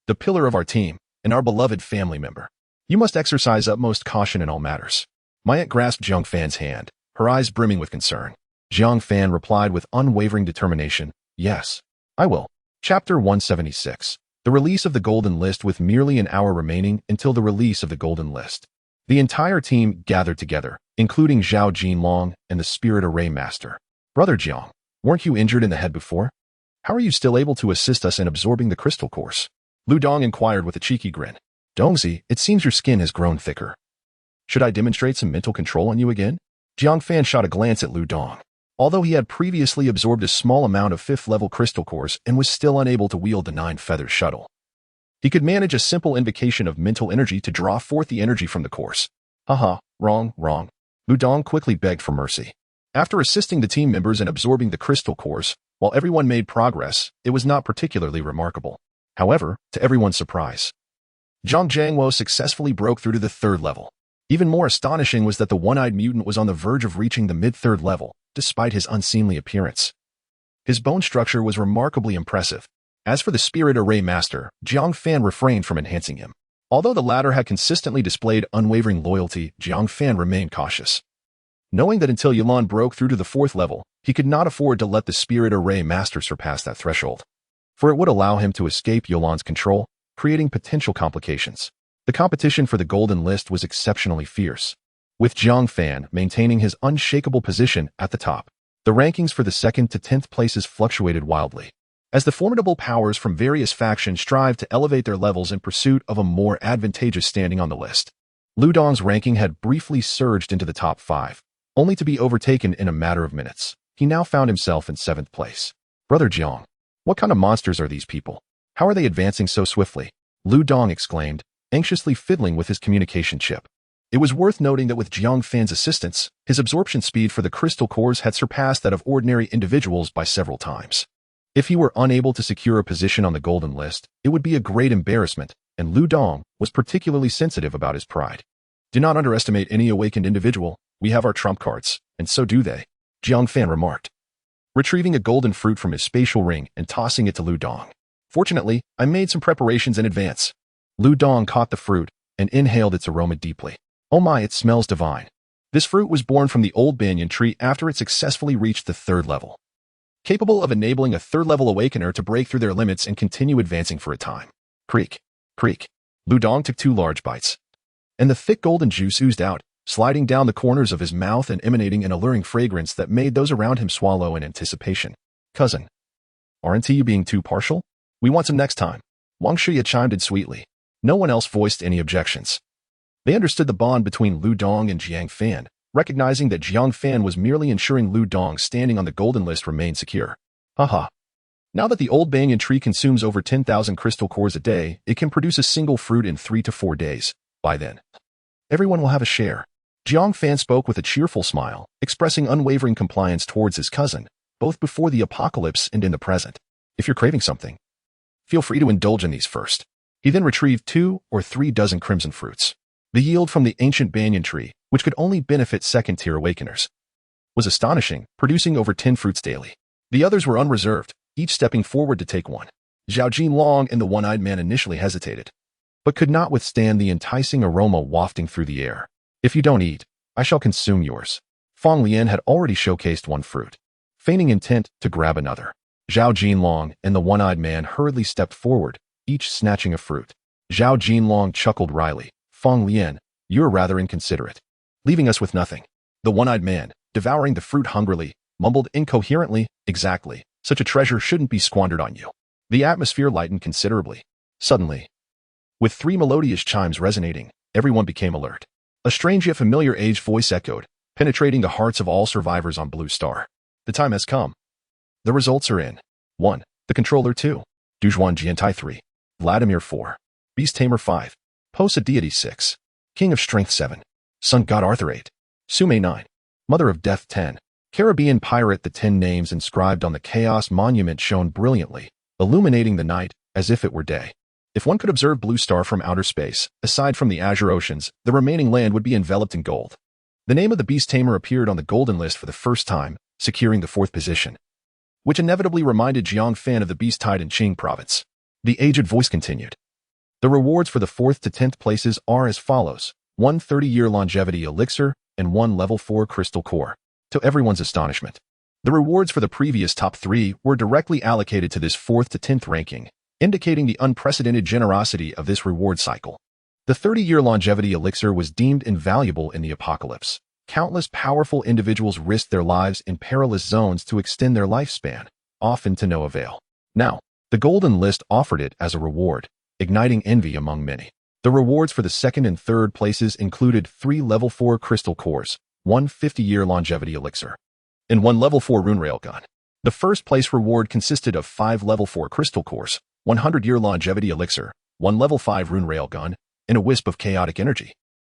the pillar of our team, and our beloved family member. You must exercise utmost caution in all matters. My aunt grasped Jiang Fan's hand, her eyes brimming with concern. Jiang Fan replied with unwavering determination, yes, I will. Chapter 176. The release of the Golden List. With merely an hour remaining until the release of the Golden List, the entire team gathered together, including Zhao Jinlong and the Spirit Array Master. Brother Jiang, weren't you injured in the head before? How are you still able to assist us in absorbing the crystal course? Lu Dong inquired with a cheeky grin. Dongzi, it seems your skin has grown thicker. Should I demonstrate some mental control on you again? Jiang Fan shot a glance at Lu Dong. Although he had previously absorbed a small amount of 5th-level crystal cores and was still unable to wield the 9-feather shuttle, he could manage a simple invocation of mental energy to draw forth the energy from the course. Haha, wrong. Lu Dong quickly begged for mercy. After assisting the team members in absorbing the crystal cores, while everyone made progress, it was not particularly remarkable. However, to everyone's surprise, Zhang Jiangwo successfully broke through to the 3rd level. Even more astonishing was that the one-eyed mutant was on the verge of reaching the mid-3rd level, despite his unseemly appearance. His bone structure was remarkably impressive. As for the Spirit Array Master, Jiang Fan refrained from enhancing him. Although the latter had consistently displayed unwavering loyalty, Jiang Fan remained cautious. Knowing that until Yilan broke through to the 4th level, he could not afford to let the Spirit Array Master surpass that threshold, for it would allow him to escape Yilan's control, creating potential complications. The competition for the Golden List was exceptionally fierce, with Jiang Fan maintaining his unshakable position at the top. The rankings for the 2nd to 10th places fluctuated wildly, as the formidable powers from various factions strived to elevate their levels in pursuit of a more advantageous standing on the list. Lu Dong's ranking had briefly surged into the top 5, only to be overtaken in a matter of minutes. He now found himself in 7th place. Brother Jiang, what kind of monsters are these people? How are they advancing so swiftly? Lu Dong exclaimed, anxiously fiddling with his communication chip. It was worth noting that with Jiang Fan's assistance, his absorption speed for the crystal cores had surpassed that of ordinary individuals by several times. If he were unable to secure a position on the Golden List, it would be a great embarrassment, and Lu Dong was particularly sensitive about his pride. Do not underestimate any awakened individual. We have our trump cards, and so do they, Jiang Fan remarked, retrieving a golden fruit from his spatial ring and tossing it to Lu Dong. Fortunately, I made some preparations in advance. Lu Dong caught the fruit and inhaled its aroma deeply. Oh my, it smells divine. This fruit was born from the old banyan tree after it successfully reached the 3rd level, capable of enabling a 3rd-level awakener to break through their limits and continue advancing for a time. Creak. Lu Dong took 2 large bites, and the thick golden juice oozed out, sliding down the corners of his mouth and emanating an alluring fragrance that made those around him swallow in anticipation. Cousin, aren't you being too partial? We want some next time. Wang Shuya chimed in sweetly. No one else voiced any objections. They understood the bond between Lu Dong and Jiang Fan, recognizing that Jiang Fan was merely ensuring Lu Dong's standing on the Golden List remained secure. Haha. Now that the old banyan tree consumes over 10,000 crystal cores a day, it can produce a single fruit in 3 to 4 days. By then, everyone will have a share. Jiang Fan spoke with a cheerful smile, expressing unwavering compliance towards his cousin, both before the apocalypse and in the present. If you're craving something, feel free to indulge in these first. He then retrieved 2 or 3 dozen crimson fruits. The yield from the ancient banyan tree, which could only benefit 2nd-tier awakeners, was astonishing, producing over 10 fruits daily. The others were unreserved, each stepping forward to take one. Zhao Jinlong and the one-eyed man initially hesitated, but could not withstand the enticing aroma wafting through the air. If you don't eat, I shall consume yours. Fang Lian had already showcased one fruit, feigning intent to grab another. Zhao Jinlong and the one-eyed man hurriedly stepped forward, each snatching a fruit. Zhao Jinlong chuckled wryly. Fang Lian, you're rather inconsiderate, leaving us with nothing. The one-eyed man, devouring the fruit hungrily, mumbled incoherently, exactly. Such a treasure shouldn't be squandered on you. The atmosphere lightened considerably. Suddenly, with 3 melodious chimes resonating, everyone became alert. A strange yet familiar aged voice echoed, penetrating the hearts of all survivors on Blue Star. The time has come. The results are in. 1. The Controller 2. Duzhuan Jiantai 3. Vladimir 4. Beast Tamer 5. Posa Deity 6. King of Strength 7. Sun God Arthur 8. Sume 9. Mother of Death 10. Caribbean Pirate. The 10 names inscribed on the Chaos Monument shone brilliantly, illuminating the night as if it were day. If one could observe Blue Star from outer space, aside from the azure oceans, the remaining land would be enveloped in gold. The name of the Beast Tamer appeared on the golden list for the first time, securing the 4th position, which inevitably reminded Jiang Fan of the beast tide in Qing province. The aged voice continued. The rewards for the 4th to 10th places are as follows: 1 30-year longevity elixir and 1 level 4 crystal core. To everyone's astonishment, the rewards for the previous top 3 were directly allocated to this 4th to 10th ranking, indicating the unprecedented generosity of this reward cycle. The 30-year longevity elixir was deemed invaluable in the apocalypse. Countless powerful individuals risked their lives in perilous zones to extend their lifespan, often to no avail. Now, the golden list offered it as a reward, igniting envy among many. The rewards for the 2nd and 3rd places included 3 level 4 crystal cores, 1 50-year longevity elixir, and 1 level 4 rune railgun. The 1st place reward consisted of 5 level 4 crystal cores, 100-year longevity elixir, 1 level 5 rune railgun, and a wisp of chaotic energy.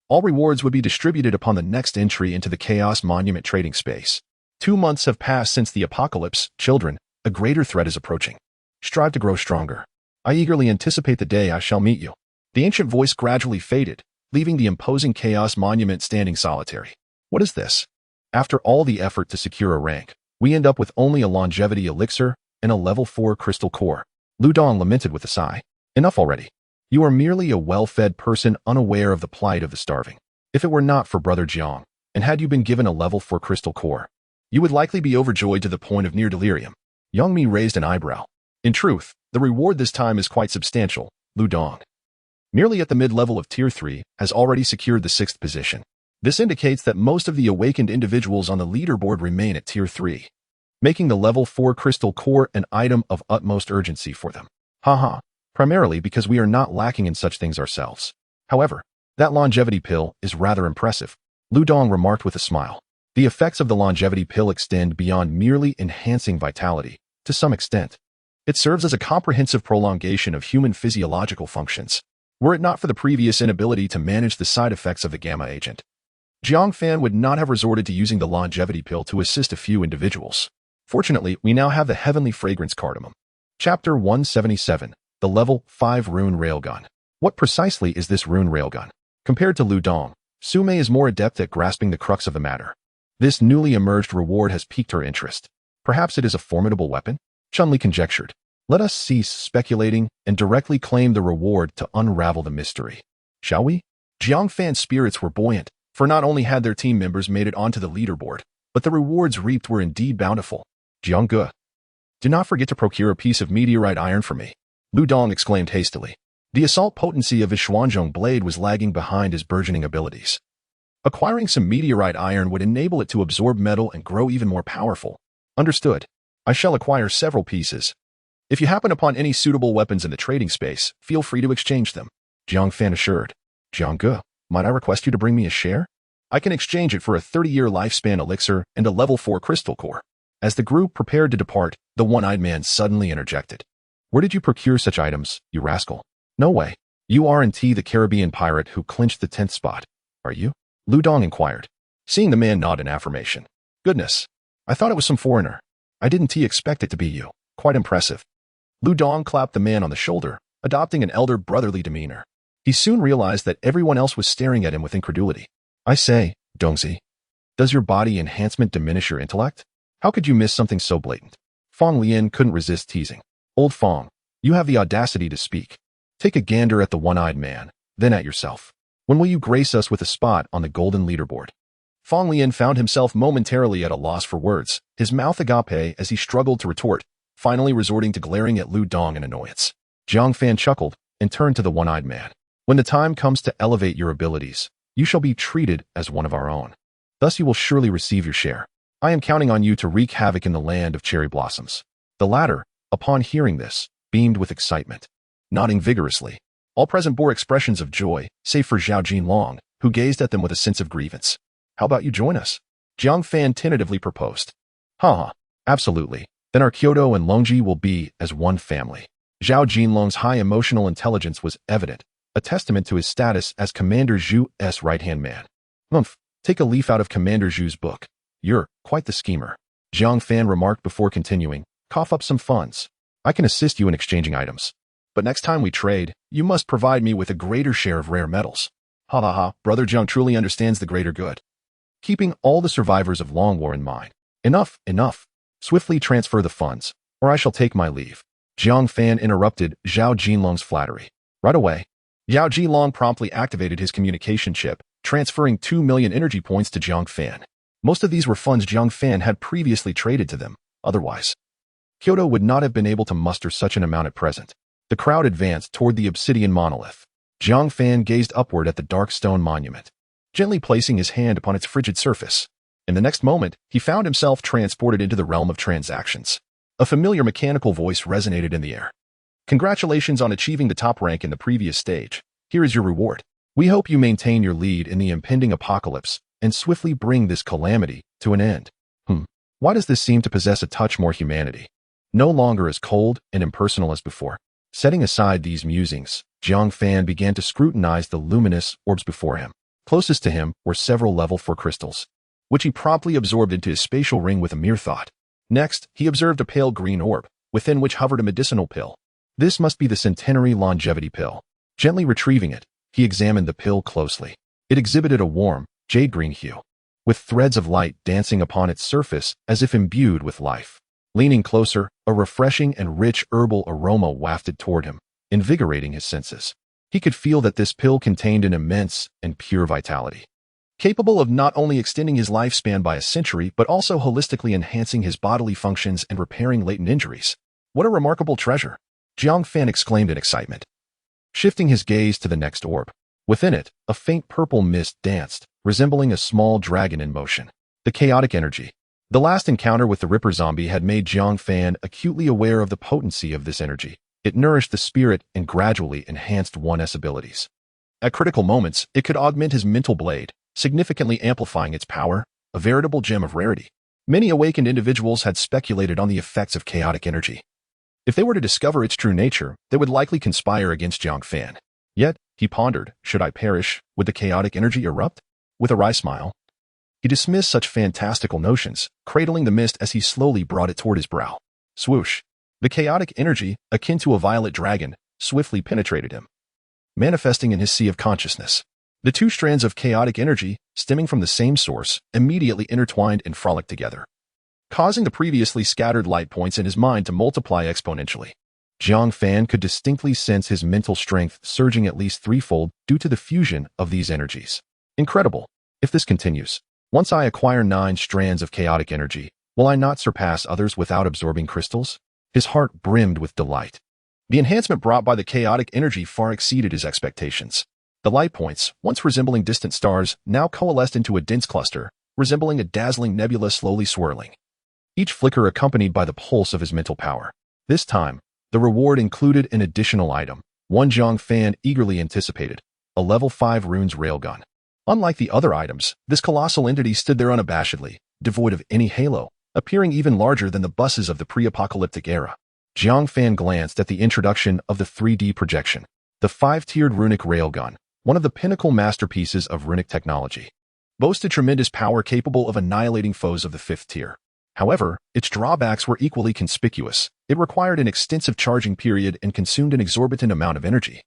All rewards would be distributed upon the next entry into the Chaos Monument trading space. 2 months have passed since the apocalypse. Children, a greater threat is approaching. Strive to grow stronger. I eagerly anticipate the day I shall meet you. The ancient voice gradually faded, leaving the imposing Chaos Monument standing solitary. What is this? After all the effort to secure a rank, we end up with only a longevity elixir and a level 4 crystal core. Lu Dong lamented with a sigh. Enough already. You are merely a well-fed person unaware of the plight of the starving. If it were not for Brother Jiang, and had you been given a level 4 crystal core, you would likely be overjoyed to the point of near delirium. Yang Mi raised an eyebrow. In truth, the reward this time is quite substantial. Lu Dong, merely at the mid-level of Tier 3, has already secured the 6th position. This indicates that most of the awakened individuals on the leaderboard remain at Tier 3, making the level 4 crystal core an item of utmost urgency for them. Haha, primarily because we are not lacking in such things ourselves. However, that longevity pill is rather impressive, Lu Dong remarked with a smile. The effects of the longevity pill extend beyond merely enhancing vitality. To some extent, it serves as a comprehensive prolongation of human physiological functions. Were it not for the previous inability to manage the side effects of the gamma agent, Jiang Fan would not have resorted to using the longevity pill to assist a few individuals. Fortunately, we now have the heavenly fragrance cardamom. Chapter 177, the level 5 rune railgun. What precisely is this rune railgun? Compared to Lu Dong, Sume is more adept at grasping the crux of the matter. This newly emerged reward has piqued her interest. Perhaps it is a formidable weapon? Chun-Li conjectured. Let us cease speculating and directly claim the reward to unravel the mystery. Shall we? Jiang Fan's spirits were buoyant, for not only had their team members made it onto the leaderboard, but the rewards reaped were indeed bountiful. Jiang Ge, do not forget to procure a piece of meteorite iron for me, Lu Dong exclaimed hastily. The assault potency of his Xuanzhong blade was lagging behind his burgeoning abilities. Acquiring some meteorite iron would enable it to absorb metal and grow even more powerful. Understood. I shall acquire several pieces. If you happen upon any suitable weapons in the trading space, feel free to exchange them, Jiang Fan assured. Jiang Ge, might I request you to bring me a share? I can exchange it for a 30-year lifespan elixir and a level 4 crystal core. As the group prepared to depart, the one-eyed man suddenly interjected. Where did you procure such items, you rascal? No way. You aren't the Caribbean pirate who clinched the 10th spot, are you? Lu Dong inquired, seeing the man nod in affirmation. Goodness, I thought it was some foreigner. I didn't expect it to be you. Quite impressive. Lu Dong clapped the man on the shoulder, adopting an elder brotherly demeanor. He soon realized that everyone else was staring at him with incredulity. I say, Dongzi, does your body enhancement diminish your intellect? How could you miss something so blatant? Fang Lian couldn't resist teasing. Old Fang, you have the audacity to speak. Take a gander at the one-eyed man, then at yourself. When will you grace us with a spot on the golden leaderboard? Fong Lian found himself momentarily at a loss for words, his mouth agape as he struggled to retort, finally resorting to glaring at Lu Dong in annoyance. Jiang Fan chuckled and turned to the one-eyed man. When the time comes to elevate your abilities, you shall be treated as one of our own. Thus you will surely receive your share. I am counting on you to wreak havoc in the land of cherry blossoms. The latter, upon hearing this, beamed with excitement. Nodding vigorously, all present bore expressions of joy, save for Zhao Jinlong, who gazed at them with a sense of grievance. How about you join us? Jiang Fan tentatively proposed. Ha, absolutely. Then our Kyoto and Longji will be as one family. Zhao Jinlong's high emotional intelligence was evident, a testament to his status as Commander Zhu's right-hand man. Take a leaf out of Commander Zhu's book. You're quite the schemer. Jiang Fan remarked before continuing, cough up some funds. I can assist you in exchanging items. But next time we trade, you must provide me with a greater share of rare metals. Ha ha ha, Brother Jiang truly understands the greater good. Keeping all the survivors of Long War in mind. Enough, enough. Swiftly transfer the funds, or I shall take my leave. Jiang Fan interrupted Zhao Jinlong's flattery. Right away. Zhao Jinlong promptly activated his communication chip, transferring 2 million energy points to Jiang Fan. Most of these were funds Jiang Fan had previously traded to them. Otherwise, Kyoto would not have been able to muster such an amount at present. The crowd advanced toward the obsidian monolith. Jiang Fan gazed upward at the dark stone monument, gently placing his hand upon its frigid surface. In the next moment, he found himself transported into the realm of transactions. A familiar mechanical voice resonated in the air. Congratulations on achieving the top rank in the previous stage. Here is your reward. We hope you maintain your lead in the impending apocalypse and swiftly bring this calamity to an end. Why does this seem to possess a touch more humanity? No longer as cold and impersonal as before. Setting aside these musings, Jiang Fan began to scrutinize the luminous orbs before him. Closest to him were several level 4 crystals, which he promptly absorbed into his spatial ring with a mere thought. Next, he observed a pale green orb, within which hovered a medicinal pill. This must be the Centenary Longevity Pill. Gently retrieving it, he examined the pill closely. It exhibited a warm, jade-green hue, with threads of light dancing upon its surface as if imbued with life. Leaning closer, a refreshing and rich herbal aroma wafted toward him, invigorating his senses. He could feel that this pill contained an immense and pure vitality, capable of not only extending his lifespan by a century but also holistically enhancing his bodily functions and repairing latent injuries. What a remarkable treasure! Jiang Fan exclaimed in excitement. Shifting his gaze to the next orb. Within it, a faint purple mist danced, resembling a small dragon in motion. The chaotic energy. The last encounter with the Ripper zombie had made Jiang Fan acutely aware of the potency of this energy. It nourished the spirit and gradually enhanced one's abilities. At critical moments, it could augment his mental blade, significantly amplifying its power, a veritable gem of rarity. Many awakened individuals had speculated on the effects of chaotic energy. If they were to discover its true nature, they would likely conspire against Jiang Fan. Yet, he pondered, should I perish, would the chaotic energy erupt? With a wry smile, he dismissed such fantastical notions, cradling the mist as he slowly brought it toward his brow. Swoosh! The chaotic energy, akin to a violet dragon, swiftly penetrated him, manifesting in his sea of consciousness. The two strands of chaotic energy, stemming from the same source, immediately intertwined and frolicked together, causing the previously scattered light points in his mind to multiply exponentially. Jiang Fan could distinctly sense his mental strength surging at least threefold due to the fusion of these energies. Incredible! If this continues, once I acquire 9 strands of chaotic energy, will I not surpass others without absorbing crystals? His heart brimmed with delight. The enhancement brought by the chaotic energy far exceeded his expectations. The light points, once resembling distant stars, now coalesced into a dense cluster, resembling a dazzling nebula slowly swirling. Each flicker accompanied by the pulse of his mental power. This time, the reward included an additional item, one Jiang Fan eagerly anticipated, a level 5 runes railgun. Unlike the other items, this colossal entity stood there unabashedly, devoid of any halo, appearing even larger than the buses of the pre-apocalyptic era. Jiang Fan glanced at the introduction of the 3D projection, the 5-tiered runic railgun, one of the pinnacle masterpieces of runic technology. Boasted tremendous power capable of annihilating foes of the 5th tier. However, its drawbacks were equally conspicuous. It required an extensive charging period and consumed an exorbitant amount of energy,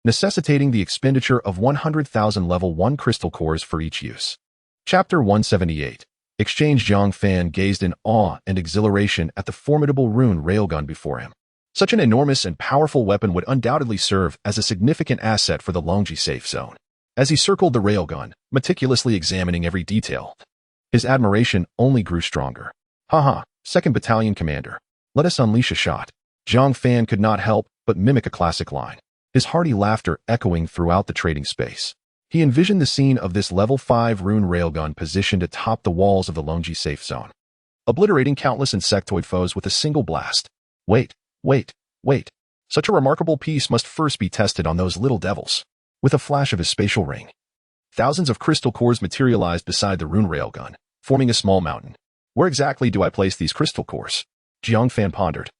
necessitating the expenditure of 100,000 level 1 crystal cores for each use. Chapter 178. Exchange. Jiang Fan gazed in awe and exhilaration at the formidable rune railgun before him. Such an enormous and powerful weapon would undoubtedly serve as a significant asset for the Longji safe zone. as he circled the railgun, meticulously examining every detail. His admiration only grew stronger. Haha, 2nd Battalion Commander. Let us unleash a shot. Jiang Fan could not help but mimic a classic line, his hearty laughter echoing throughout the trading space. He envisioned the scene of this level 5 rune railgun positioned atop the walls of the Longji safe zone, obliterating countless insectoid foes with a single blast. Wait. Such a remarkable piece must first be tested on those little devils. With a flash of his spatial ring, thousands of crystal cores materialized beside the rune railgun, forming a small mountain. Where exactly do I place these crystal cores? Jiang Fan pondered.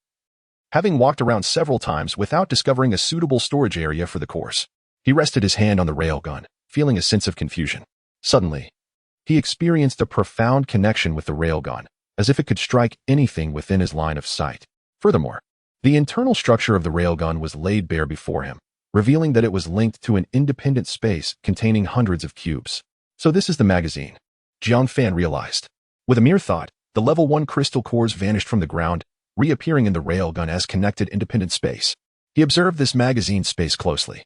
Having walked around several times without discovering a suitable storage area for the cores, he rested his hand on the railgun, feeling a sense of confusion. Suddenly, he experienced a profound connection with the railgun, as if it could strike anything within his line of sight. Furthermore, the internal structure of the railgun was laid bare before him, revealing that it was linked to an independent space containing hundreds of cubes. So this is the magazine, Jiang Fan realized. With a mere thought, the level 1 crystal cores vanished from the ground, reappearing in the railgun as connected independent space. He observed this magazine space closely,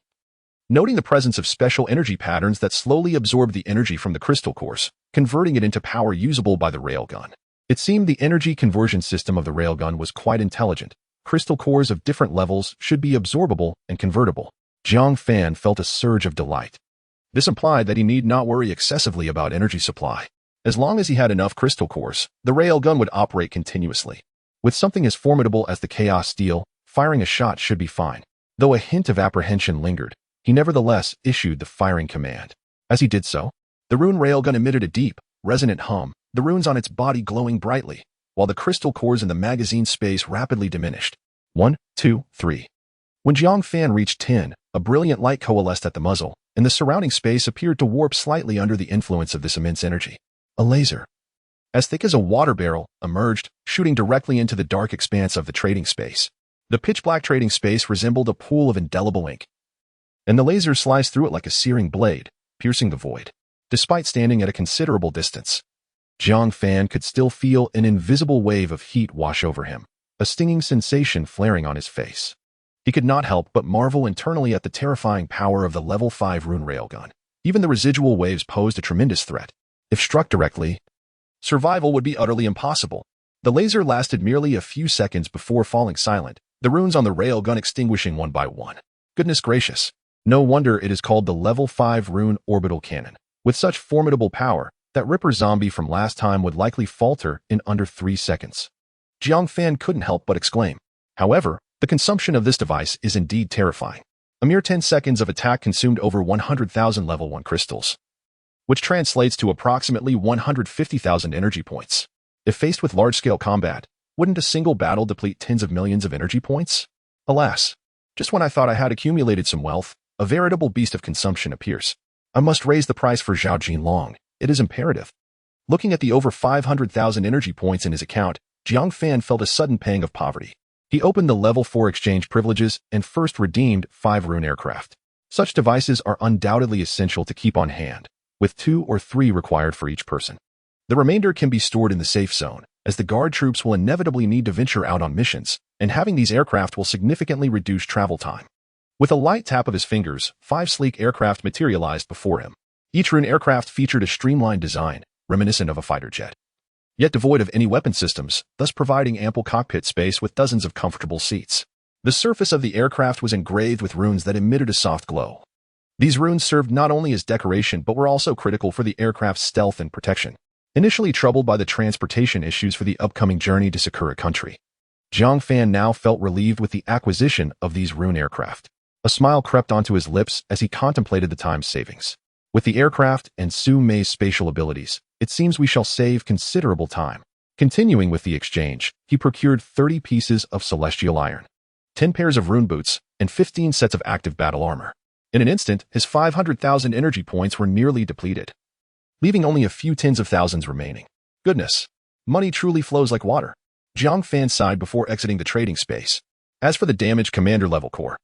noting the presence of special energy patterns that slowly absorbed the energy from the crystal cores, converting it into power usable by the railgun. It seemed the energy conversion system of the railgun was quite intelligent. Crystal cores of different levels should be absorbable and convertible. Jiang Fan felt a surge of delight. This implied that he need not worry excessively about energy supply. As long as he had enough crystal cores, the railgun would operate continuously. With something as formidable as the Chaos Steel, firing a shot should be fine. Though a hint of apprehension lingered, he nevertheless issued the firing command. As he did so, the rune railgun emitted a deep, resonant hum, the runes on its body glowing brightly, while the crystal cores in the magazine space rapidly diminished. 1, 2, 3. When Jiang Fan reached 10, a brilliant light coalesced at the muzzle, and the surrounding space appeared to warp slightly under the influence of this immense energy. A laser, as thick as a water barrel, emerged, shooting directly into the dark expanse of the trading space. The pitch-black trading space resembled a pool of indelible ink, and the laser sliced through it like a searing blade, piercing the void. Despite standing at a considerable distance, Jiang Fan could still feel an invisible wave of heat wash over him, a stinging sensation flaring on his face. He could not help but marvel internally at the terrifying power of the level 5 rune railgun. Even the residual waves posed a tremendous threat. If struck directly, survival would be utterly impossible. The laser lasted merely a few seconds before falling silent, the runes on the railgun extinguishing one by one. Goodness gracious. No wonder it is called the level 5 rune orbital cannon. With such formidable power, that Ripper zombie from last time would likely falter in under 3 seconds. Jiang Fan couldn't help but exclaim. However, the consumption of this device is indeed terrifying. A mere 10 seconds of attack consumed over 100,000 level 1 crystals, which translates to approximately 150,000 energy points. If faced with large-scale combat, wouldn't a single battle deplete tens of millions of energy points? Alas, just when I thought I had accumulated some wealth, a veritable beast of consumption appears. I must raise the price for Zhao Jinlong. It is imperative. Looking at the over 500,000 energy points in his account, Jiang Fan felt a sudden pang of poverty. He opened the level 4 exchange privileges and first redeemed 5 rune aircraft. Such devices are undoubtedly essential to keep on hand, with 2 or 3 required for each person. The remainder can be stored in the safe zone, as the guard troops will inevitably need to venture out on missions, and having these aircraft will significantly reduce travel time. With a light tap of his fingers, 5 sleek aircraft materialized before him. Each rune aircraft featured a streamlined design, reminiscent of a fighter jet, yet devoid of any weapon systems, thus providing ample cockpit space with dozens of comfortable seats. The surface of the aircraft was engraved with runes that emitted a soft glow. These runes served not only as decoration but were also critical for the aircraft's stealth and protection. Initially troubled by the transportation issues for the upcoming journey to Sakura country, Jiang Fan now felt relieved with the acquisition of these rune aircraft. A smile crept onto his lips as he contemplated the time savings. With the aircraft and Su Mei's spatial abilities, it seems we shall save considerable time. Continuing with the exchange, he procured 30 pieces of celestial iron, 10 pairs of rune boots, and 15 sets of active battle armor. In an instant, his 500,000 energy points were nearly depleted, leaving only a few tens of thousands remaining. Goodness, money truly flows like water. Jiang Fan sighed before exiting the trading space. As for the damaged commander level core,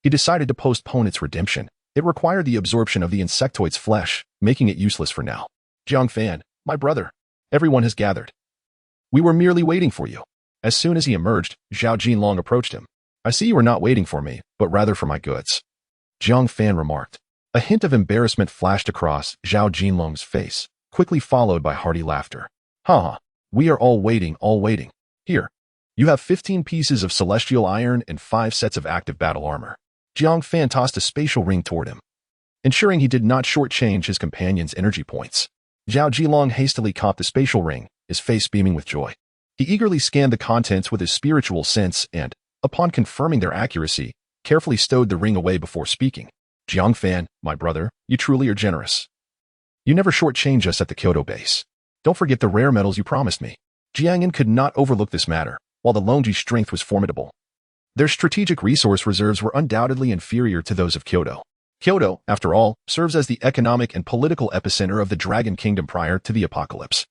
he decided to postpone its redemption. It required the absorption of the insectoid's flesh, making it useless for now. Jiang Fan, my brother, everyone has gathered. We were merely waiting for you. As soon as he emerged, Zhao Jinlong approached him. I see you are not waiting for me, but rather for my goods, Jiang Fan remarked. A hint of embarrassment flashed across Zhao Jinlong's face, quickly followed by hearty laughter. Ha! We are all waiting, all waiting. Here. You have 15 pieces of celestial iron and 5 sets of active battle armor. Jiang Fan tossed a spatial ring toward him, ensuring he did not shortchange his companion's energy points. Zhao Jinlong hastily caught the spatial ring, his face beaming with joy. He eagerly scanned the contents with his spiritual sense and, upon confirming their accuracy, carefully stowed the ring away before speaking. Jiang Fan, my brother, you truly are generous. You never shortchange us at the Kyoto base. Don't forget the rare metals you promised me. Jiangyan could not overlook this matter, while the Longji's strength was formidable. Their strategic resource reserves were undoubtedly inferior to those of Kyoto. Kyoto, after all, serves as the economic and political epicenter of the Dragon Kingdom prior to the apocalypse.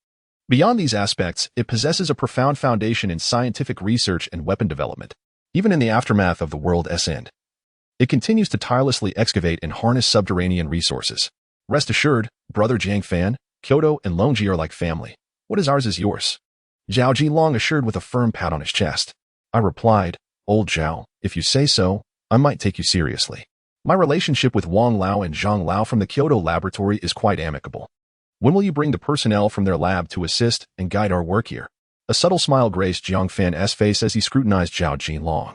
Beyond these aspects, it possesses a profound foundation in scientific research and weapon development, even in the aftermath of the world's end. It continues to tirelessly excavate and harness subterranean resources. Rest assured, brother Jiang Fan, Kyoto and Longji are like family. What is ours is yours. Zhao Jinlong assured with a firm pat on his chest. I replied, Old Zhao, if you say so, I might take you seriously. My relationship with Wang Lao and Zhang Lao from the Kyoto laboratory is quite amicable. When will you bring the personnel from their lab to assist and guide our work here? A subtle smile graced Jiang Fan's face as he scrutinized Zhao Jinlong.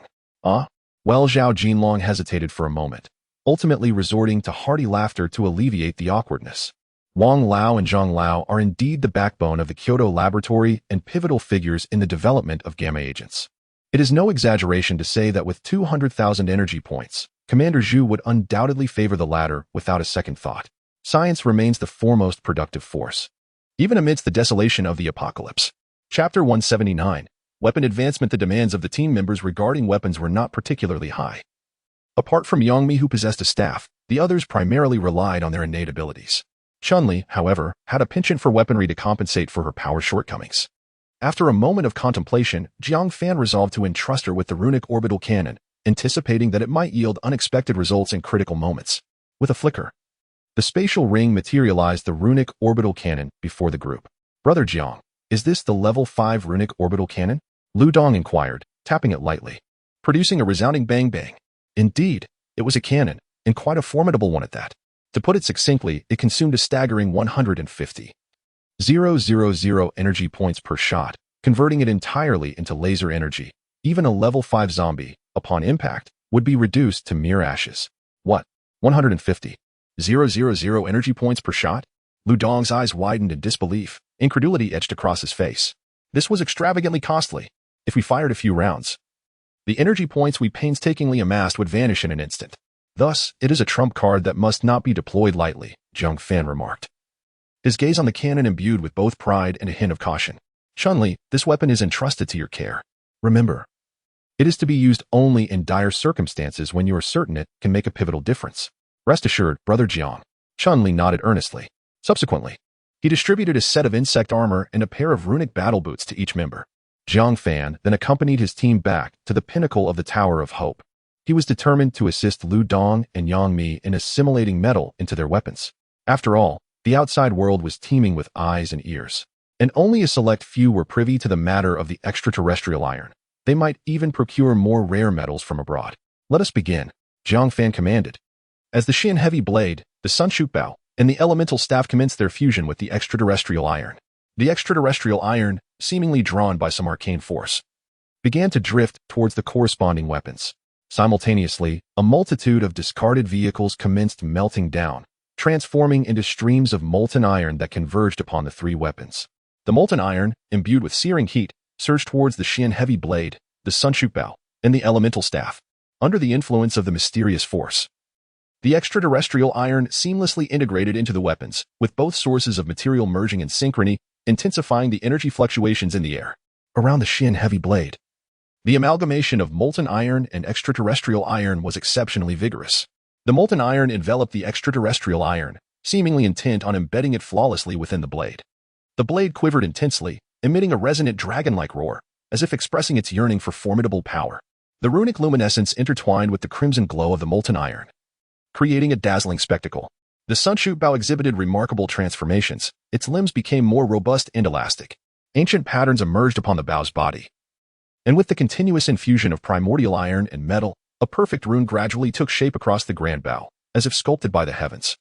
Well, Zhao Jinlong hesitated for a moment, ultimately resorting to hearty laughter to alleviate the awkwardness. Wang Lao and Zhang Lao are indeed the backbone of the Kyoto laboratory and pivotal figures in the development of gamma agents. It is no exaggeration to say that with 200,000 energy points, Commander Zhu would undoubtedly favor the latter without a second thought. Science remains the foremost productive force, even amidst the desolation of the apocalypse. Chapter 179. Weapon Advancement. The demands of the team members regarding weapons were not particularly high. Apart from Yangmi, who possessed a staff, the others primarily relied on their innate abilities. Chun-Li, however, had a penchant for weaponry to compensate for her power shortcomings. After a moment of contemplation, Jiang Fan resolved to entrust her with the runic orbital cannon, anticipating that it might yield unexpected results in critical moments. With a flicker, the spatial ring materialized the runic orbital cannon before the group. Brother Jiang, is this the level 5 runic orbital cannon? Lu Dong inquired, tapping it lightly, producing a resounding bang-bang. Indeed, it was a cannon, and quite a formidable one at that. To put it succinctly, it consumed a staggering 150,000 energy points per shot, converting it entirely into laser energy. Even a level 5 zombie, upon impact, would be reduced to mere ashes. What? 150,000 energy points per shot? Lu Dong's eyes widened in disbelief. Incredulity etched across his face. This was extravagantly costly. If we fired a few rounds, the energy points we painstakingly amassed would vanish in an instant. Thus, it is a trump card that must not be deployed lightly, Jiang Fan remarked, his gaze on the cannon imbued with both pride and a hint of caution. Chun-Li, this weapon is entrusted to your care. Remember, it is to be used only in dire circumstances when you are certain it can make a pivotal difference. Rest assured, brother Jiang. Chun-Li nodded earnestly. Subsequently, he distributed a set of insect armor and a pair of runic battle boots to each member. Jiang Fan then accompanied his team back to the pinnacle of the Tower of Hope. He was determined to assist Lu Dong and Yang Mi in assimilating metal into their weapons. After all, the outside world was teeming with eyes and ears, and only a select few were privy to the matter of the extraterrestrial iron. They might even procure more rare metals from abroad. Let us begin, Jiang Fan commanded. As the Xin Heavy Blade, the Sunshoot Bow, and the Elemental Staff commenced their fusion with the extraterrestrial iron. The extraterrestrial iron, seemingly drawn by some arcane force, began to drift towards the corresponding weapons. Simultaneously, a multitude of discarded vehicles commenced melting down, transforming into streams of molten iron that converged upon the three weapons. The molten iron, imbued with searing heat, surged towards the Xin Heavy Blade, the Sunshoot Bow, and the Elemental Staff. Under the influence of the mysterious force, the extraterrestrial iron seamlessly integrated into the weapons, with both sources of material merging in synchrony, intensifying the energy fluctuations in the air. Around the Xin Heavy Blade, the amalgamation of molten iron and extraterrestrial iron was exceptionally vigorous. The molten iron enveloped the extraterrestrial iron, seemingly intent on embedding it flawlessly within the blade. The blade quivered intensely, emitting a resonant dragon-like roar, as if expressing its yearning for formidable power. The runic luminescence intertwined with the crimson glow of the molten iron, creating a dazzling spectacle. The Sunshoot Bow exhibited remarkable transformations. Its limbs became more robust and elastic. Ancient patterns emerged upon the bow's body, and with the continuous infusion of primordial iron and metal, a perfect rune gradually took shape across the grand bow. as if sculpted by the heavens.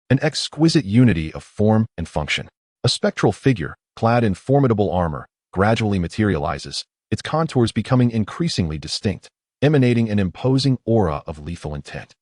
An exquisite unity of form and function. A spectral figure, clad in formidable armor, gradually materializes, its contours becoming increasingly distinct, emanating an imposing aura of lethal intent.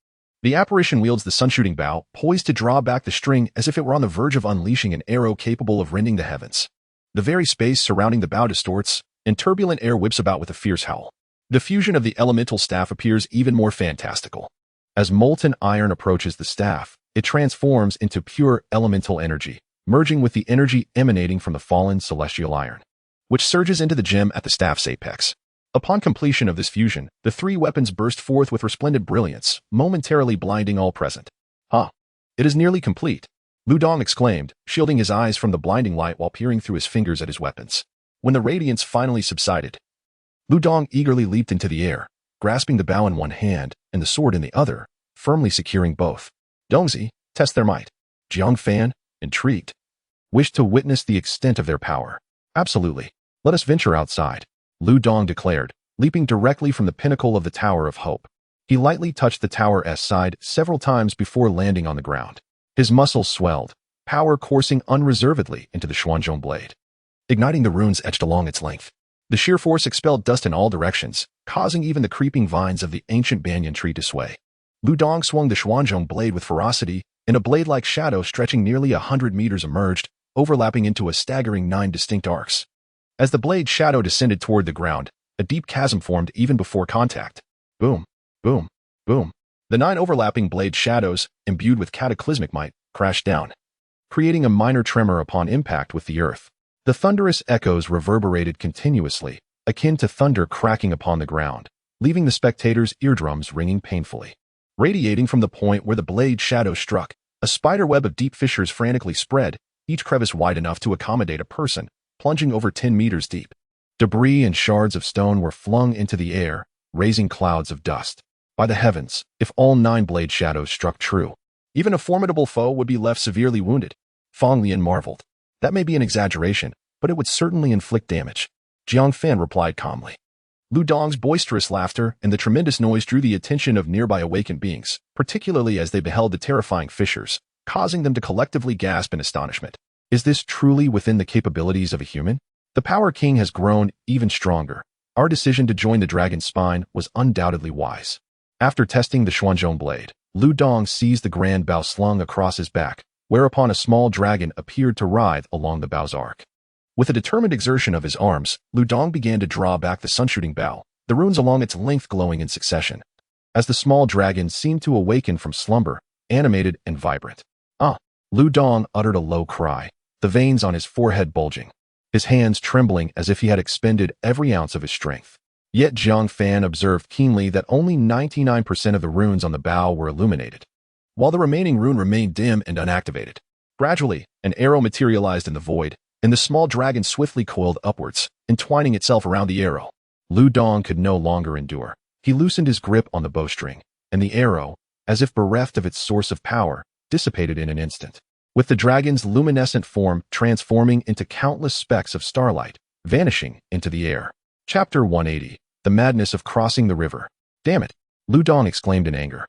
The apparition wields the sun-shooting bow, poised to draw back the string as if it were on the verge of unleashing an arrow capable of rending the heavens. The very space surrounding the bow distorts, and turbulent air whips about with a fierce howl. The fusion of the elemental staff appears even more fantastical. As molten iron approaches the staff, it transforms into pure elemental energy, merging with the energy emanating from the fallen celestial iron, which surges into the gem at the staff's apex. Upon completion of this fusion, the three weapons burst forth with resplendent brilliance, momentarily blinding all present. It is nearly complete, Lu Dong exclaimed, shielding his eyes from the blinding light while peering through his fingers at his weapons. When the radiance finally subsided, Lu Dong eagerly leaped into the air, grasping the bow in one hand and the sword in the other, firmly securing both. Dongzi, test their might. Jiang Fan, intrigued, wished to witness the extent of their power. Absolutely. Let us venture outside, Lu Dong declared, leaping directly from the pinnacle of the Tower of Hope. He lightly touched the tower's side several times before landing on the ground. His muscles swelled, power coursing unreservedly into the Xuanzhong blade, igniting the runes etched along its length. The sheer force expelled dust in all directions, causing even the creeping vines of the ancient banyan tree to sway. Lu Dong swung the Xuanzhong blade with ferocity, and a blade-like shadow stretching nearly 100 meters emerged, overlapping into a staggering 9 distinct arcs. As the blade shadow descended toward the ground, a deep chasm formed even before contact. Boom, boom, boom. The 9 overlapping blade shadows, imbued with cataclysmic might, crashed down, creating a minor tremor upon impact with the earth. The thunderous echoes reverberated continuously, akin to thunder cracking upon the ground, leaving the spectators' eardrums ringing painfully. Radiating from the point where the blade shadow struck, a spiderweb of deep fissures frantically spread, each crevice wide enough to accommodate a person, plunging over 10 meters deep. Debris and shards of stone were flung into the air, raising clouds of dust. By the heavens, if all 9 blade shadows struck true, even a formidable foe would be left severely wounded. Fang Lian marveled. That may be an exaggeration, but it would certainly inflict damage. Jiang Fan replied calmly. Lu Dong's boisterous laughter and the tremendous noise drew the attention of nearby awakened beings, particularly as they beheld the terrifying fissures, causing them to collectively gasp in astonishment. Is this truly within the capabilities of a human? The Power King has grown even stronger. Our decision to join the dragon's spine was undoubtedly wise. After testing the Xuanzhong blade, Lu Dong seized the grand bow slung across his back, whereupon a small dragon appeared to writhe along the bow's arc. With a determined exertion of his arms, Lu Dong began to draw back the sun-shooting bow, the runes along its length glowing in succession. As the small dragon seemed to awaken from slumber, animated and vibrant. Lu Dong uttered a low cry, the veins on his forehead bulging, his hands trembling as if he had expended every ounce of his strength. Yet Jiang Fan observed keenly that only 99% of the runes on the bow were illuminated, while the remaining rune remained dim and unactivated. Gradually, an arrow materialized in the void, and the small dragon swiftly coiled upwards, entwining itself around the arrow. Lu Dong could no longer endure. He loosened his grip on the bowstring, and the arrow, as if bereft of its source of power, dissipated in an instant, with the dragon's luminescent form transforming into countless specks of starlight, vanishing into the air. Chapter 180. The Madness of Crossing the River. Damn it! Lu Dong exclaimed in anger,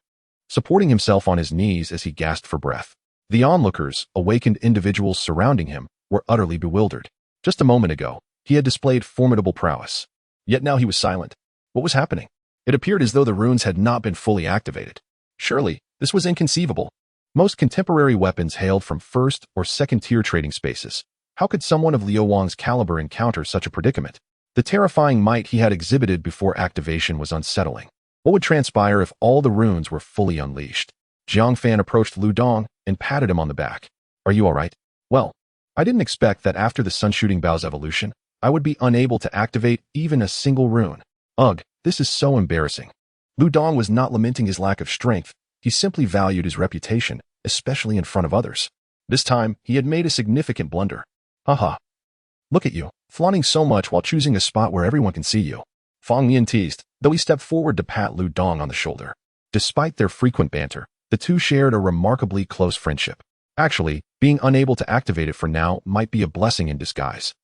supporting himself on his knees as he gasped for breath. The onlookers, awakened individuals surrounding him, were utterly bewildered. Just a moment ago, he had displayed formidable prowess. Yet now he was silent. What was happening? It appeared as though the runes had not been fully activated. Surely, this was inconceivable. Most contemporary weapons hailed from first or second-tier trading spaces. How could someone of Liu Wang's caliber encounter such a predicament? The terrifying might he had exhibited before activation was unsettling. What would transpire if all the runes were fully unleashed? Jiang Fan approached Lu Dong and patted him on the back. Are you all right? Well, I didn't expect that after the sun-shooting bow's evolution, I would be unable to activate even a single rune. Ugh, this is so embarrassing. Lu Dong was not lamenting his lack of strength. He simply valued his reputation, especially in front of others. This time, he had made a significant blunder. Haha. Look at you, flaunting so much while choosing a spot where everyone can see you. Fang Lian teased, though he stepped forward to pat Lu Dong on the shoulder. Despite their frequent banter, the two shared a remarkably close friendship. Actually, being unable to activate it for now might be a blessing in disguise.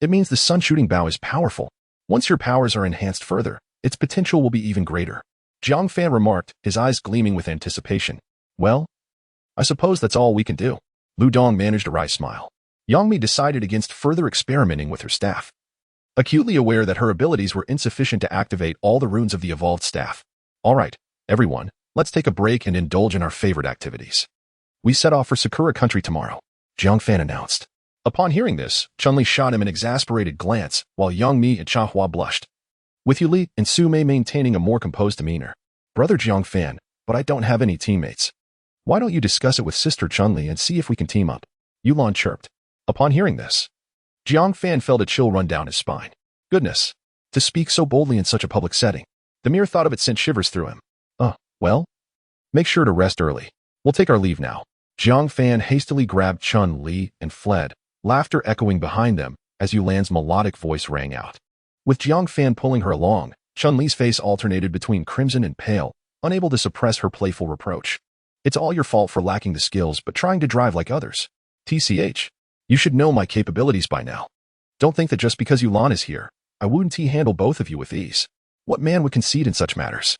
It means the sun-shooting bow is powerful. Once your powers are enhanced further, its potential will be even greater. Jiang Fan remarked, his eyes gleaming with anticipation. Well, I suppose that's all we can do. Lu Dong managed a wry smile. Yang Mi decided against further experimenting with her staff, acutely aware that her abilities were insufficient to activate all the runes of the evolved staff. All right, everyone, let's take a break and indulge in our favorite activities. We set off for Sakura Country tomorrow, Jiang Fan announced. Upon hearing this, Chun-Li shot him an exasperated glance, while Yang Mi and Chahua blushed, with Yuli and Su Mei maintaining a more composed demeanor. Brother Jiang Fan, but I don't have any teammates. Why don't you discuss it with Sister Chun-Li and see if we can team up? Yulan chirped. Upon hearing this, Jiang Fan felt a chill run down his spine. Goodness, to speak so boldly in such a public setting. The mere thought of it sent shivers through him. Well, make sure to rest early. We'll take our leave now. Jiang Fan hastily grabbed Chun-Li and fled, laughter echoing behind them as Yulan's melodic voice rang out. With Jiang Fan pulling her along, Chun-Li's face alternated between crimson and pale, unable to suppress her playful reproach. It's all your fault for lacking the skills but trying to drive like others. TCH, you should know my capabilities by now. Don't think that just because Yulan is here, I wouldn't handle both of you with ease. What man would concede in such matters?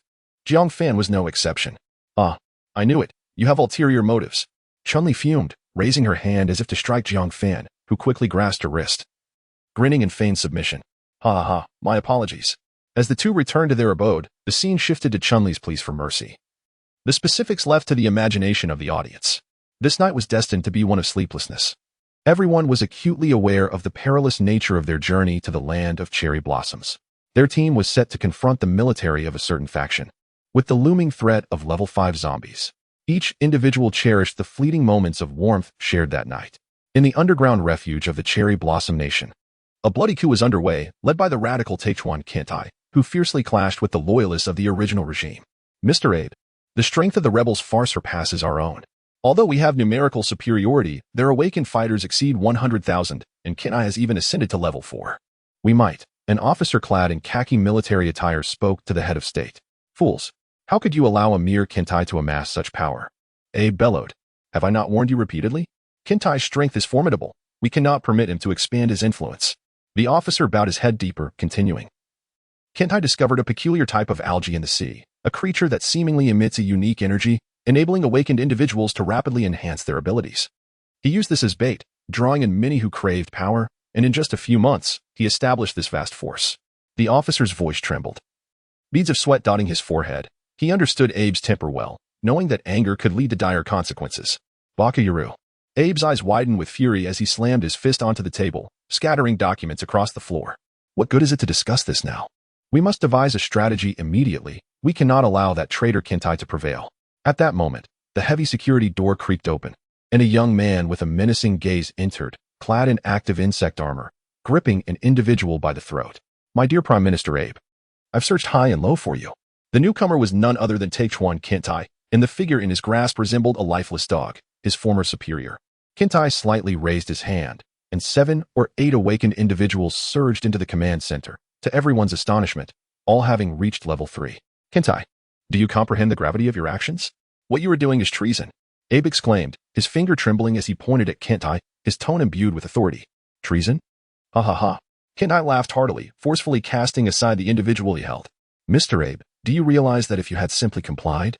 Jiang Fan was no exception. I knew it. You have ulterior motives. Chun-Li fumed, raising her hand as if to strike Jiang Fan, who quickly grasped her wrist, grinning in feigned submission. My apologies. As the two returned to their abode, the scene shifted to Chun-Li's pleas for mercy. The specifics left to the imagination of the audience. This night was destined to be one of sleeplessness. Everyone was acutely aware of the perilous nature of their journey to the land of cherry blossoms. Their team was set to confront the military of a certain faction, with the looming threat of level 5 zombies. Each individual cherished the fleeting moments of warmth shared that night. In the underground refuge of the Cherry Blossom Nation, a bloody coup was underway, led by the radical Taichuan Kentai, who fiercely clashed with the loyalists of the original regime. Mr. Abe, the strength of the rebels far surpasses our own. Although we have numerical superiority, their awakened fighters exceed 100,000, and Kenai has even ascended to level 4. We might. An officer clad in khaki military attire spoke to the head of state. Fools, how could you allow a mere Kentai to amass such power? Abe bellowed. Have I not warned you repeatedly? Kentai's strength is formidable. We cannot permit him to expand his influence. The officer bowed his head deeper, continuing. Kentai discovered a peculiar type of algae in the sea, a creature that seemingly emits a unique energy, enabling awakened individuals to rapidly enhance their abilities. He used this as bait, drawing in many who craved power, and in just a few months, he established this vast force. The officer's voice trembled, beads of sweat dotting his forehead. He understood Abe's temper well, knowing that anger could lead to dire consequences. Bakayuru. Abe's eyes widened with fury as he slammed his fist onto the table, scattering documents across the floor. What good is it to discuss this now? We must devise a strategy immediately. We cannot allow that traitor Kentai to prevail. At that moment, the heavy security door creaked open, and a young man with a menacing gaze entered, clad in active insect armor, gripping an individual by the throat. My dear Prime Minister Abe, I've searched high and low for you. The newcomer was none other than Taichuan Kentai, and the figure in his grasp resembled a lifeless dog, his former superior. Kentai slightly raised his hand, and 7 or 8 awakened individuals surged into the command center, to everyone's astonishment, all having reached level 3. Kentai, do you comprehend the gravity of your actions? What you are doing is treason, Abe exclaimed, his finger trembling as he pointed at Kentai, his tone imbued with authority. Treason? Ha. Kentai laughed heartily, forcefully casting aside the individual he held. Mr. Abe, do you realize that if you had simply complied,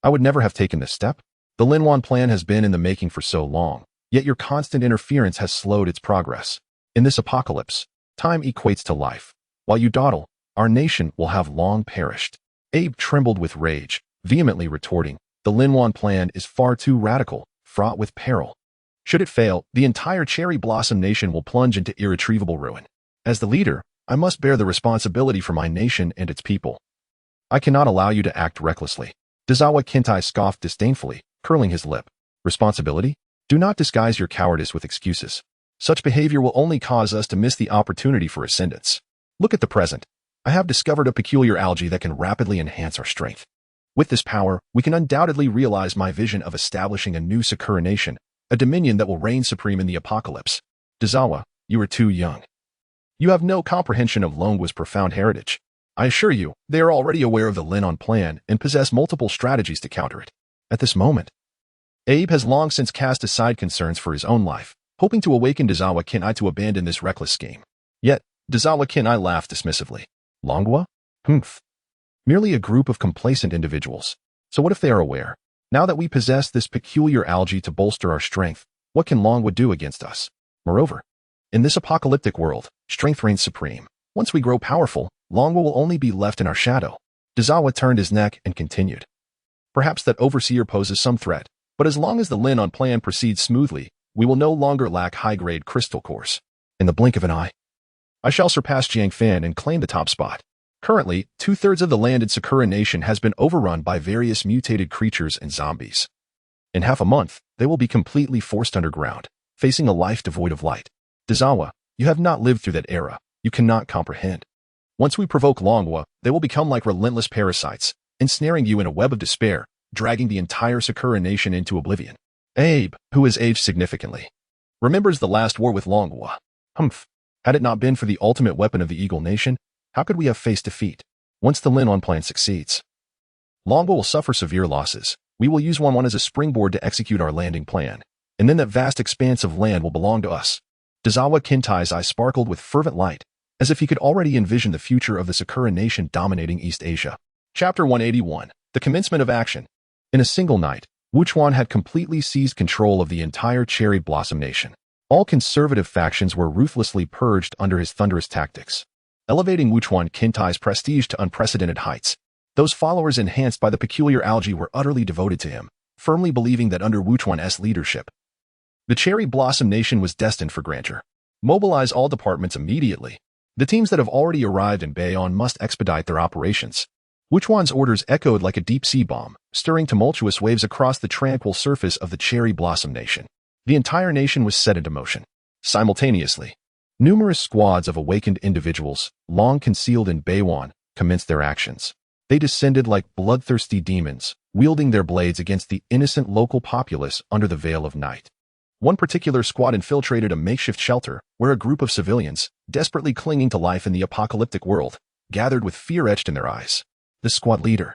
I would never have taken this step? The Linwan plan has been in the making for so long, yet your constant interference has slowed its progress. In this apocalypse, time equates to life. While you dawdle, our nation will have long perished. Abe trembled with rage, vehemently retorting, the Linwan plan is far too radical, fraught with peril. Should it fail, the entire Cherry Blossom Nation will plunge into irretrievable ruin. As the leader, I must bear the responsibility for my nation and its people. I cannot allow you to act recklessly. Dezawa Kentai scoffed disdainfully, curling his lip. Responsibility? Do not disguise your cowardice with excuses. Such behavior will only cause us to miss the opportunity for ascendance. Look at the present. I have discovered a peculiar algae that can rapidly enhance our strength. With this power, we can undoubtedly realize my vision of establishing a new Sakura nation, a dominion that will reign supreme in the apocalypse. Dezawa, you are too young. You have no comprehension of Longwa's profound heritage. I assure you, they are already aware of the Linwan plan and possess multiple strategies to counter it. At this moment, Abe has long since cast aside concerns for his own life, hoping to awaken Dezawa Kenai to abandon this reckless scheme. Yet, Dezawa Kenai laughed dismissively. Longwa? Humph. Merely a group of complacent individuals. So what if they are aware? Now that we possess this peculiar algae to bolster our strength, what can Longwood do against us? Moreover, in this apocalyptic world, strength reigns supreme. Once we grow powerful, Longwood will only be left in our shadow. Dazawa turned his neck and continued. Perhaps that overseer poses some threat, but as long as the Lin on plan proceeds smoothly, we will no longer lack high-grade crystal cores. In the blink of an eye, I shall surpass Jiang Fan and claim the top spot. Currently, 2/3 of the land in Sakura Nation has been overrun by various mutated creatures and zombies. In half a month, they will be completely forced underground, facing a life devoid of light. Dazawa, you have not lived through that era. You cannot comprehend. Once we provoke Longwa, they will become like relentless parasites, ensnaring you in a web of despair, dragging the entire Sakura Nation into oblivion. Abe, who has aged significantly, remembers the last war with Longwa. Humph. Had it not been for the ultimate weapon of the Eagle Nation, how could we have faced defeat? Once the Lin on plan succeeds, Longwa will suffer severe losses. We will use 1-1 as a springboard to execute our landing plan, and then that vast expanse of land will belong to us. Dazawa Kintai's eyes sparkled with fervent light, as if he could already envision the future of the Sakura Nation dominating East Asia. Chapter 181. The Commencement of Action. In a single night, Wuchuan had completely seized control of the entire Cherry Blossom Nation. All conservative factions were ruthlessly purged under his thunderous tactics, elevating Wuchuan Kintai's prestige to unprecedented heights. Those followers enhanced by the peculiar algae were utterly devoted to him, firmly believing that under Wuchuan's leadership, the Cherry Blossom Nation was destined for grandeur. Mobilize all departments immediately. The teams that have already arrived in Bayonne must expedite their operations. Wuchuan's orders echoed like a deep-sea bomb, stirring tumultuous waves across the tranquil surface of the Cherry Blossom Nation. The entire nation was set into motion. Simultaneously, numerous squads of awakened individuals, long concealed in Bayonne, commenced their actions. They descended like bloodthirsty demons, wielding their blades against the innocent local populace under the veil of night. One particular squad infiltrated a makeshift shelter where a group of civilians, desperately clinging to life in the apocalyptic world, gathered with fear etched in their eyes. The squad leader,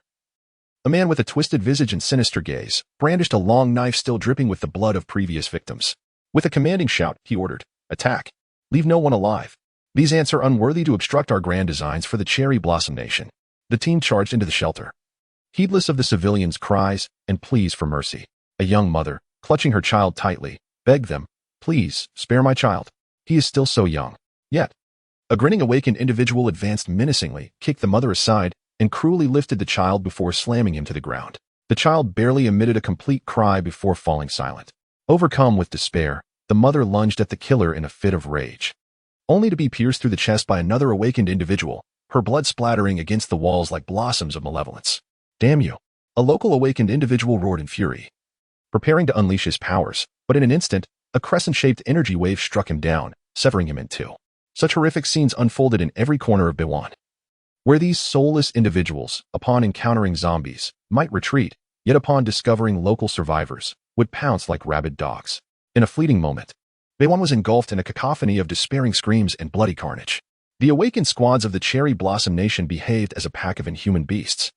a man with a twisted visage and sinister gaze, brandished a long knife still dripping with the blood of previous victims. With a commanding shout, he ordered, "Attack! Leave no one alive. These ants are unworthy to obstruct our grand designs for the Cherry Blossom Nation." The team charged into the shelter, heedless of the civilians' cries and pleas for mercy. A young mother, clutching her child tightly, begged them, "Please, spare my child. He is still so young." Yet, a grinning awakened individual advanced menacingly, kicked the mother aside, and cruelly lifted the child before slamming him to the ground. The child barely emitted a complete cry before falling silent. Overcome with despair, the mother lunged at the killer in a fit of rage, only to be pierced through the chest by another awakened individual, her blood splattering against the walls like blossoms of malevolence. "Damn you!" A local awakened individual roared in fury, preparing to unleash his powers, but in an instant, a crescent-shaped energy wave struck him down, severing him in two. Such horrific scenes unfolded in every corner of Bayonne, where these soulless individuals, upon encountering zombies, might retreat, yet upon discovering local survivors, would pounce like rabid dogs. In a fleeting moment, Bayonne was engulfed in a cacophony of despairing screams and bloody carnage. The awakened squads of the Cherry Blossom Nation behaved as a pack of inhuman beasts,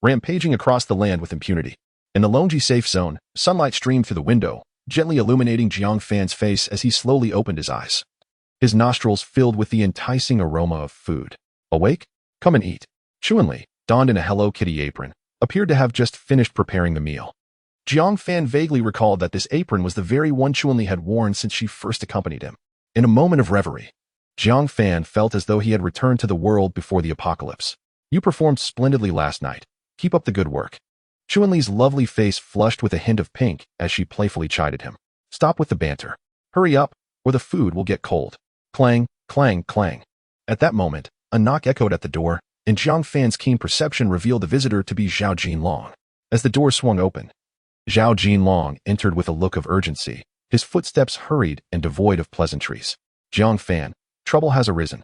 rampaging across the land with impunity. In the Longi safe zone, sunlight streamed through the window, gently illuminating Jiang Fan's face as he slowly opened his eyes, his nostrils filled with the enticing aroma of food. "Awake? Come and eat." Chuanli, donned in a Hello Kitty apron, appeared to have just finished preparing the meal. Jiang Fan vaguely recalled that this apron was the very one Chuanli had worn since she first accompanied him. In a moment of reverie, Jiang Fan felt as though he had returned to the world before the apocalypse. "You performed splendidly last night. Keep up the good work." Chuanli's lovely face flushed with a hint of pink as she playfully chided him. "Stop with the banter. Hurry up, or the food will get cold." Clang, clang, clang. At that moment, a knock echoed at the door, and Jiang Fan's keen perception revealed the visitor to be Zhao Jinlong. As the door swung open, Zhao Jinlong entered with a look of urgency, his footsteps hurried and devoid of pleasantries. "Jiang Fan, trouble has arisen.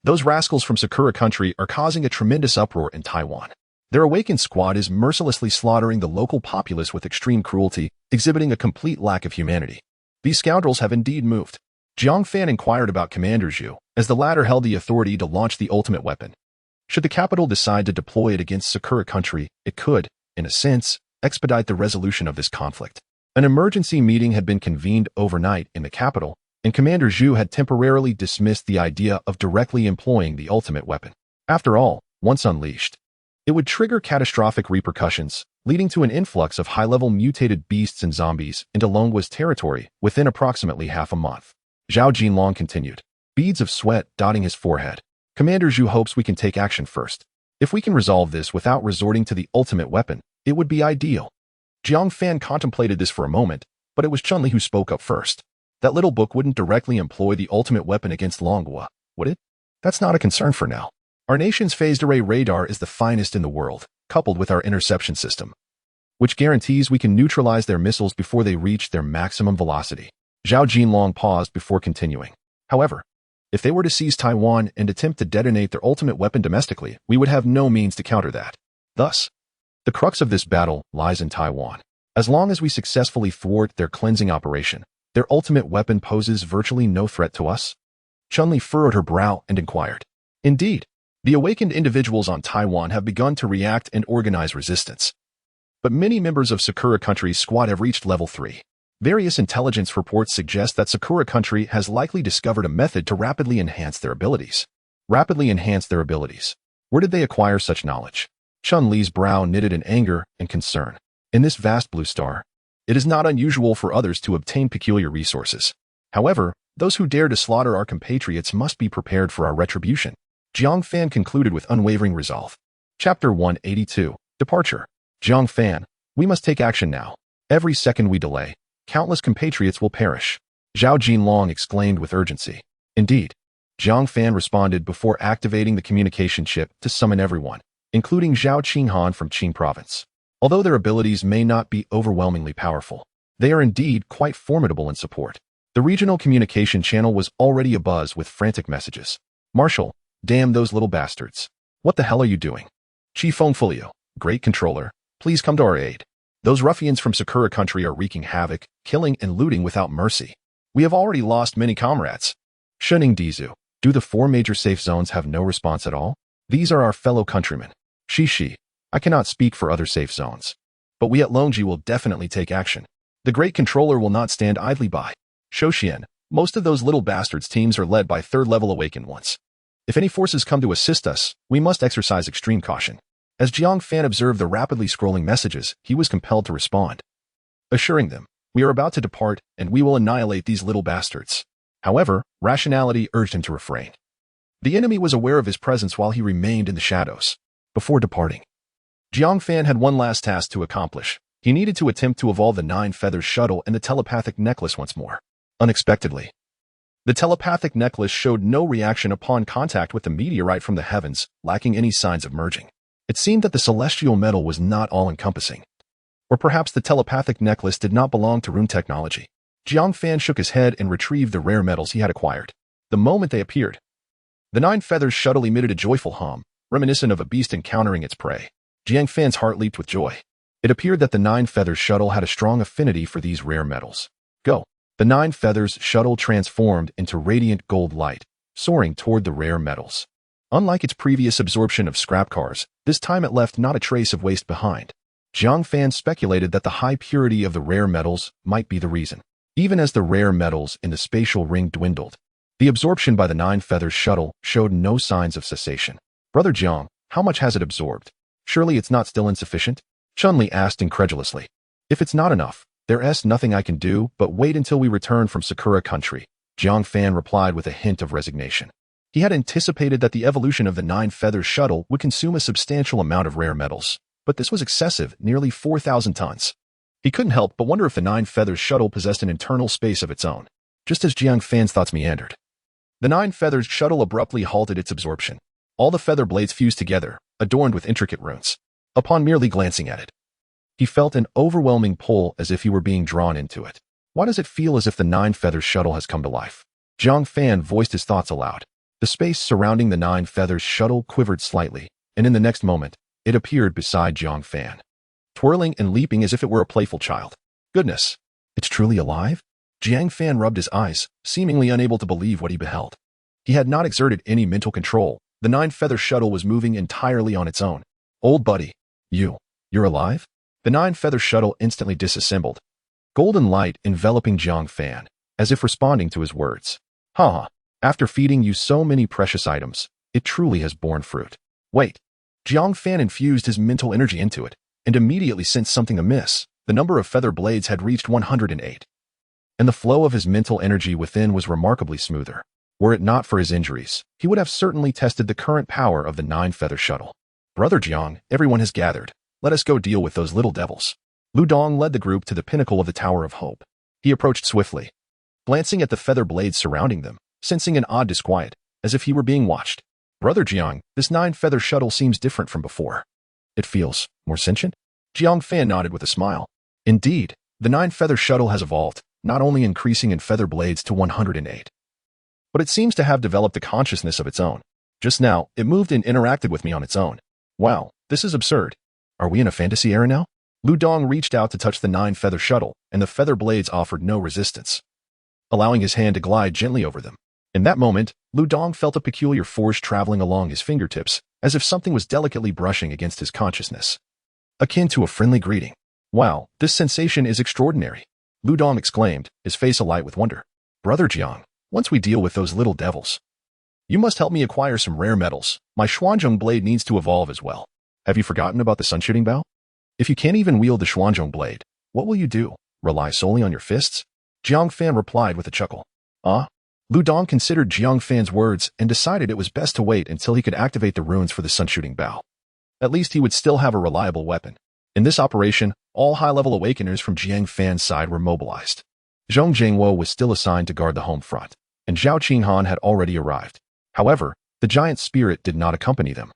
Those rascals from Sakura country are causing a tremendous uproar in Taiwan. Their awakened squad is mercilessly slaughtering the local populace with extreme cruelty, exhibiting a complete lack of humanity. These scoundrels have indeed moved." Jiang Fan inquired about Commander Zhu, as the latter held the authority to launch the ultimate weapon. Should the capital decide to deploy it against Sakura country, it could, in a sense, expedite the resolution of this conflict. An emergency meeting had been convened overnight in the capital, and Commander Zhu had temporarily dismissed the idea of directly employing the ultimate weapon. After all, once unleashed, it would trigger catastrophic repercussions, leading to an influx of high-level mutated beasts and zombies into Longwa's territory within approximately half a month. Zhao Jinlong continued, beads of sweat dotting his forehead. Commander Zhu hopes we can take action first. If we can resolve this without resorting to the ultimate weapon, it would be ideal. Jiang Fan contemplated this for a moment, but it was Chun-Li who spoke up first. That little book wouldn't directly employ the ultimate weapon against Longwa, would it? That's not a concern for now. Our nation's phased array radar is the finest in the world, coupled with our interception system, which guarantees we can neutralize their missiles before they reach their maximum velocity. Zhao Jinlong paused before continuing. However, if they were to seize Taiwan and attempt to detonate their ultimate weapon domestically, we would have no means to counter that. Thus, the crux of this battle lies in Taiwan. As long as we successfully thwart their cleansing operation, their ultimate weapon poses virtually no threat to us. Chun-Li furrowed her brow and inquired. Indeed, the awakened individuals on Taiwan have begun to react and organize resistance. But many members of Sakura Country's squad have reached level 3. Various intelligence reports suggest that Sakura Country has likely discovered a method to rapidly enhance their abilities. Rapidly enhance their abilities. Where did they acquire such knowledge? Chun-Li's brow knitted in anger and concern. In this vast blue star, it is not unusual for others to obtain peculiar resources. However, those who dare to slaughter our compatriots must be prepared for our retribution. Jiang Fan concluded with unwavering resolve. Chapter 182. Departure. Jiang Fan, we must take action now. Every second we delay, countless compatriots will perish. Zhao Jinlong exclaimed with urgency. Indeed. Jiang Fan responded before activating the communication chip to summon everyone, including Zhao Qinghan from Qing Province. Although their abilities may not be overwhelmingly powerful, they are indeed quite formidable in support. The regional communication channel was already abuzz with frantic messages. Marshal, damn those little bastards. What the hell are you doing? Chi Fengfolio, great controller, please come to our aid. Those ruffians from Sakura Country are wreaking havoc, killing and looting without mercy. We have already lost many comrades. Shening Dizu, do the 4 major safe zones have no response at all? These are our fellow countrymen. Shishi, I cannot speak for other safe zones. But we at Longji will definitely take action. The great controller will not stand idly by. Shoshian, most of those little bastards' teams are led by 3rd-level awakened ones. If any forces come to assist us, we must exercise extreme caution. As Jiang Fan observed the rapidly scrolling messages, he was compelled to respond, assuring them, we are about to depart and we will annihilate these little bastards. However, rationality urged him to refrain. The enemy was aware of his presence while he remained in the shadows. Before departing, Jiang Fan had one last task to accomplish. He needed to attempt to evolve the 9 Feathers shuttle and the telepathic necklace once more. Unexpectedly, the telepathic necklace showed no reaction upon contact with the meteorite from the heavens, lacking any signs of merging. It seemed that the celestial metal was not all-encompassing. Or perhaps the telepathic necklace did not belong to rune technology. Jiang Fan shook his head and retrieved the rare metals he had acquired. The moment they appeared, the 9 Feathers shuttle emitted a joyful hum, reminiscent of a beast encountering its prey. Jiang Fan's heart leaped with joy. It appeared that the 9 Feathers shuttle had a strong affinity for these rare metals. Go. The 9 Feathers shuttle transformed into radiant gold light, soaring toward the rare metals. Unlike its previous absorption of scrap cars, this time it left not a trace of waste behind. Jiang Fan speculated that the high purity of the rare metals might be the reason. Even as the rare metals in the spatial ring dwindled, the absorption by the 9 Feathers shuttle showed no signs of cessation. Brother Jiang, how much has it absorbed? Surely it's not still insufficient? Chun-Li asked incredulously. If it's not enough, there's nothing I can do but wait until we return from Sakura Country, Jiang Fan replied with a hint of resignation. He had anticipated that the evolution of the 9 Feathers shuttle would consume a substantial amount of rare metals, but this was excessive, nearly 4,000 tons. He couldn't help but wonder if the 9 Feathers shuttle possessed an internal space of its own. Just as Jiang Fan's thoughts meandered, the 9 Feathers shuttle abruptly halted its absorption. All the feather blades fused together, adorned with intricate runes. Upon merely glancing at it, he felt an overwhelming pull as if he were being drawn into it. Why does it feel as if the 9 Feathers shuttle has come to life? Jiang Fan voiced his thoughts aloud. The space surrounding the 9 Feathers shuttle quivered slightly, and in the next moment, it appeared beside Jiang Fan, twirling and leaping as if it were a playful child. Goodness, it's truly alive? Jiang Fan rubbed his eyes, seemingly unable to believe what he beheld. He had not exerted any mental control. The 9 Feather shuttle was moving entirely on its own. Old buddy, you're alive? The 9 Feather shuttle instantly disassembled, golden light enveloping Jiang Fan, as if responding to his words. Ha! After feeding you so many precious items, it truly has borne fruit. Wait. Jiang Fan infused his mental energy into it. and immediately sensed something amiss. The number of feather blades had reached 108, and the flow of his mental energy within was remarkably smoother. Were it not for his injuries, he would have certainly tested the current power of the 9-feather shuttle. Brother Jiang, everyone has gathered. Let us go deal with those little devils. Lu Dong led the group to the pinnacle of the Tower of Hope. He approached swiftly, glancing at the feather blades surrounding them, sensing an odd disquiet, as if he were being watched. Brother Jiang, this 9-feather shuttle seems different from before. It feels more sentient? Jiang Fan nodded with a smile. Indeed, the 9-feather shuttle has evolved, not only increasing in feather blades to 108, but it seems to have developed a consciousness of its own. Just now, it moved and interacted with me on its own. Wow, this is absurd. Are we in a fantasy era now? Lu Dong reached out to touch the 9-feather shuttle, and the feather blades offered no resistance, allowing his hand to glide gently over them. In that moment, Lu Dong felt a peculiar force traveling along his fingertips, as if something was delicately brushing against his consciousness, akin to a friendly greeting. Wow, this sensation is extraordinary, Lu Dong exclaimed, his face alight with wonder. Brother Jiang, once we deal with those little devils, you must help me acquire some rare metals. My Xuanzhong blade needs to evolve as well. Have you forgotten about the sun-shooting bow? If you can't even wield the Xuanzhong blade, what will you do? Rely solely on your fists? Jiang Fan replied with a chuckle. Lu Dong considered Jiang Fan's words and decided it was best to wait until he could activate the runes for the sun-shooting bow. At least he would still have a reliable weapon. In this operation, all high-level awakeners from Jiang Fan's side were mobilized. Zhong Jingwo was still assigned to guard the home front, and Zhao Qinghan had already arrived. However, the giant spirit did not accompany them,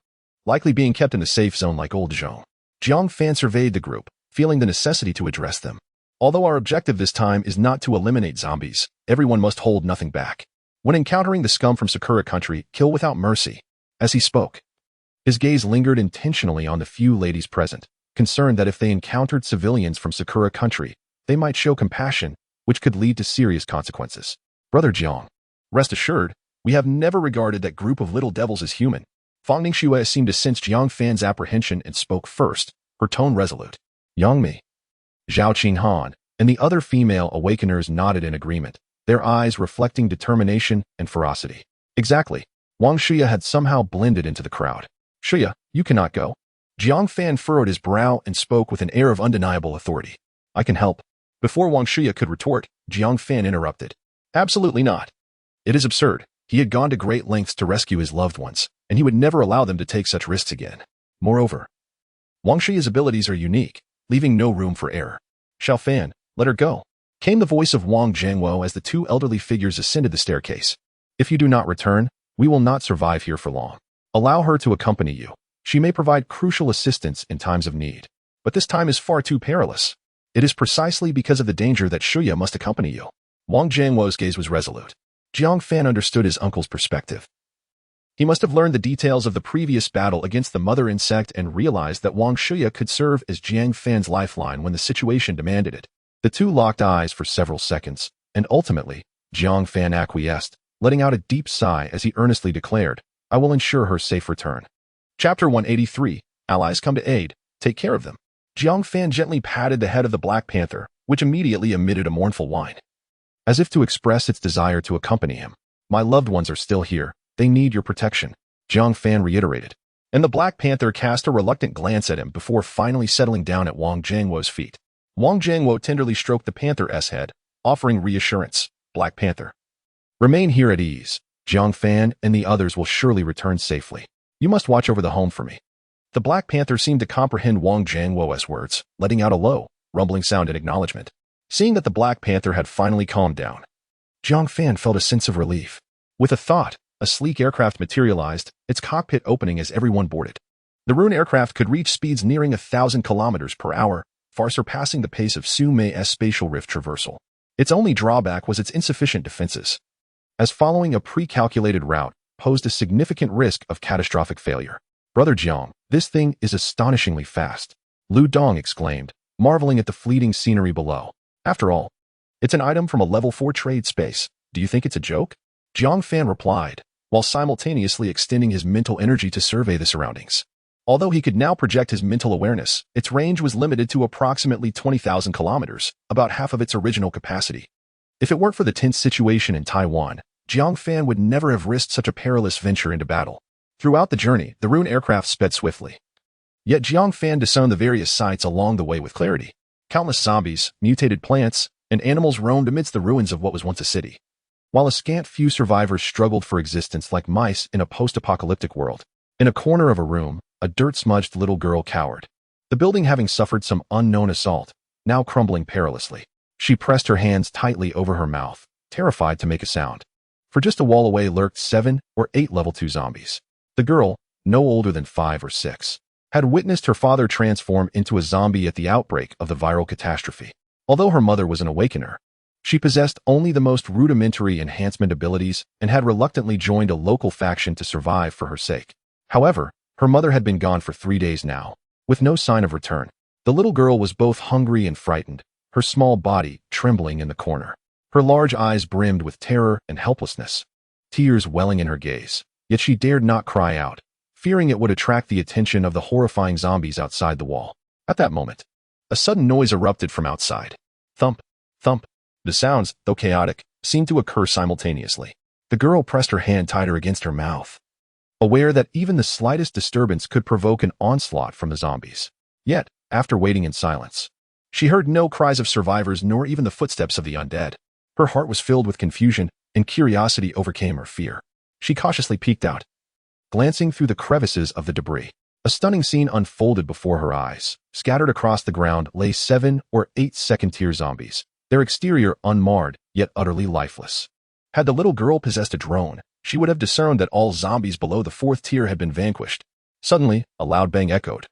likely being kept in the safe zone like old Zhong. Jiang Fan surveyed the group, feeling the necessity to address them. Although our objective this time is not to eliminate zombies, everyone must hold nothing back. When encountering the scum from Sakura country, kill without mercy. As he spoke, his gaze lingered intentionally on the few ladies present, concerned that if they encountered civilians from Sakura country, they might show compassion, which could lead to serious consequences. Brother Jiang, rest assured, we have never regarded that group of little devils as human. Fang Ningxue seemed to sense Jiang Fan's apprehension and spoke first, her tone resolute. Yang Mi, Zhao Qinghan, and the other female awakeners nodded in agreement, their eyes reflecting determination and ferocity. Exactly. Wang Shuya had somehow blended into the crowd. Shuya, you cannot go. Jiang Fan furrowed his brow and spoke with an air of undeniable authority. I can help. Before Wang Shuya could retort, Jiang Fan interrupted. Absolutely not. It is absurd. He had gone to great lengths to rescue his loved ones, and he would never allow them to take such risks again. Moreover, Wang Shuya's abilities are unique, leaving no room for error. Xiao Fan, let her go, came the voice of Wang Zhangwo as the two elderly figures ascended the staircase. If you do not return, we will not survive here for long. Allow her to accompany you. She may provide crucial assistance in times of need. But this time is far too perilous. It is precisely because of the danger that Shuya must accompany you. Wang Zhangwo's gaze was resolute. Jiang Fan understood his uncle's perspective. He must have learned the details of the previous battle against the mother insect and realized that Wang Shuya could serve as Jiang Fan's lifeline when the situation demanded it. The two locked eyes for several seconds, and ultimately, Jiang Fan acquiesced, letting out a deep sigh as he earnestly declared, I will ensure her safe return. Chapter 183, Allies come to aid, take care of them. Jiang Fan gently patted the head of the Black Panther, which immediately emitted a mournful whine, as if to express its desire to accompany him. My loved ones are still here. They need your protection, Jiang Fan reiterated. And the Black Panther cast a reluctant glance at him before finally settling down at Wang Zhangwo's feet. Wang Zhangwo tenderly stroked the panther's head, offering reassurance. Black Panther, remain here at ease. Jiang Fan and the others will surely return safely. You must watch over the home for me. The Black Panther seemed to comprehend Wang Zhangwo's words, letting out a low, rumbling sound in acknowledgement. Seeing that the Black Panther had finally calmed down, Jiang Fan felt a sense of relief. With a thought, a sleek aircraft materialized, its cockpit opening as everyone boarded. The Rune aircraft could reach speeds nearing 1,000 kilometers per hour, far surpassing the pace of Su Mei's spatial rift traversal. Its only drawback was its insufficient defenses, as following a pre-calculated route posed a significant risk of catastrophic failure. Brother Jiang, this thing is astonishingly fast, Lu Dong exclaimed, marveling at the fleeting scenery below. After all, it's an item from a level 4 trade space. Do you think it's a joke? Jiang Fan replied, while simultaneously extending his mental energy to survey the surroundings. Although he could now project his mental awareness, its range was limited to approximately 20,000 kilometers, about half of its original capacity. If it weren't for the tense situation in Taiwan, Jiang Fan would never have risked such a perilous venture into battle. Throughout the journey, the Rune aircraft sped swiftly, Yet Jiang Fan discerned the various sights along the way with clarity. Countless zombies, mutated plants, and animals roamed amidst the ruins of what was once a city. While a scant few survivors struggled for existence like mice in a post-apocalyptic world, in a corner of a room, a dirt-smudged little girl cowered. The building having suffered some unknown assault, now crumbling perilously. She pressed her hands tightly over her mouth, terrified to make a sound. For just a wall away lurked 7 or 8 level 2 zombies. The girl, no older than 5 or 6, had witnessed her father transform into a zombie at the outbreak of the viral catastrophe. Although her mother was an awakener, she possessed only the most rudimentary enhancement abilities and had reluctantly joined a local faction to survive for her sake. However, her mother had been gone for 3 days now, with no sign of return. The little girl was both hungry and frightened, her small body trembling in the corner. Her large eyes brimmed with terror and helplessness, tears welling in her gaze. Yet she dared not cry out, fearing it would attract the attention of the horrifying zombies outside the wall. At that moment, a sudden noise erupted from outside. Thump, thump. The sounds, though chaotic, seemed to occur simultaneously. The girl pressed her hand tighter against her mouth, aware that even the slightest disturbance could provoke an onslaught from the zombies. Yet, after waiting in silence, she heard no cries of survivors nor even the footsteps of the undead. Her heart was filled with confusion, and curiosity overcame her fear. She cautiously peeked out, glancing through the crevices of the debris. A stunning scene unfolded before her eyes. Scattered across the ground lay 7 or 8 second-tier zombies, their exterior unmarred, yet utterly lifeless. Had the little girl possessed a drone, she would have discerned that all zombies below the 4th tier had been vanquished. Suddenly, a loud bang echoed,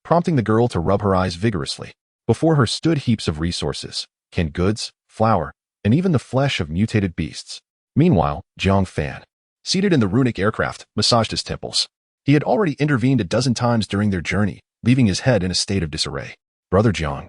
prompting the girl to rub her eyes vigorously. Before her stood heaps of resources, canned goods, flour, and even the flesh of mutated beasts. Meanwhile, Jiang Fan, seated in the runic aircraft, massaged his temples. He had already intervened a dozen times during their journey, leaving his head in a state of disarray. "Brother Jiang,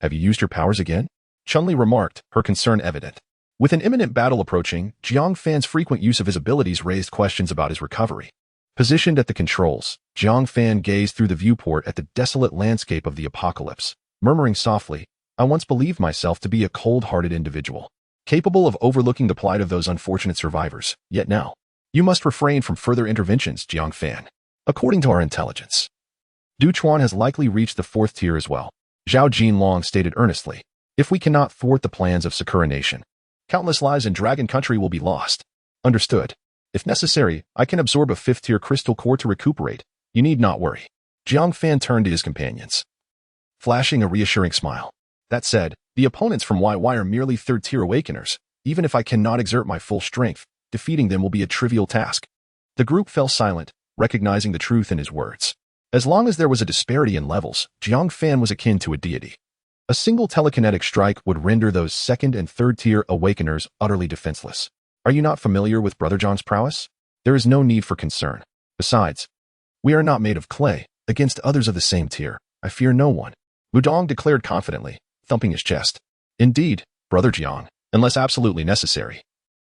have you used your powers again?" Chun-Li remarked, her concern evident. With an imminent battle approaching, Jiang Fan's frequent use of his abilities raised questions about his recovery. Positioned at the controls, Jiang Fan gazed through the viewport at the desolate landscape of the apocalypse, murmuring softly, "I once believed myself to be a cold-hearted individual, capable of overlooking the plight of those unfortunate survivors. Yet now, you must refrain from further interventions, Jiang Fan. According to our intelligence, Du Chuan has likely reached the 4th tier as well." Zhao Jinlong stated earnestly. "If we cannot thwart the plans of Sakura Nation, countless lives in Dragon Country will be lost." "Understood. If necessary, I can absorb a 5th-tier crystal core to recuperate. You need not worry." Jiang Fan turned to his companions, flashing a reassuring smile. "That said, the opponents from YY are merely 3rd-tier awakeners. Even if I cannot exert my full strength, defeating them will be a trivial task." The group fell silent, recognizing the truth in his words. As long as there was a disparity in levels, Jiang Fan was akin to a deity. A single telekinetic strike would render those 2nd and 3rd-tier awakeners utterly defenseless. "Are you not familiar with Brother John's prowess? There is no need for concern. Besides, we are not made of clay. Against others of the same tier, I fear no one," Ludong declared confidently, thumping his chest. "Indeed, Brother Jiang, unless absolutely necessary.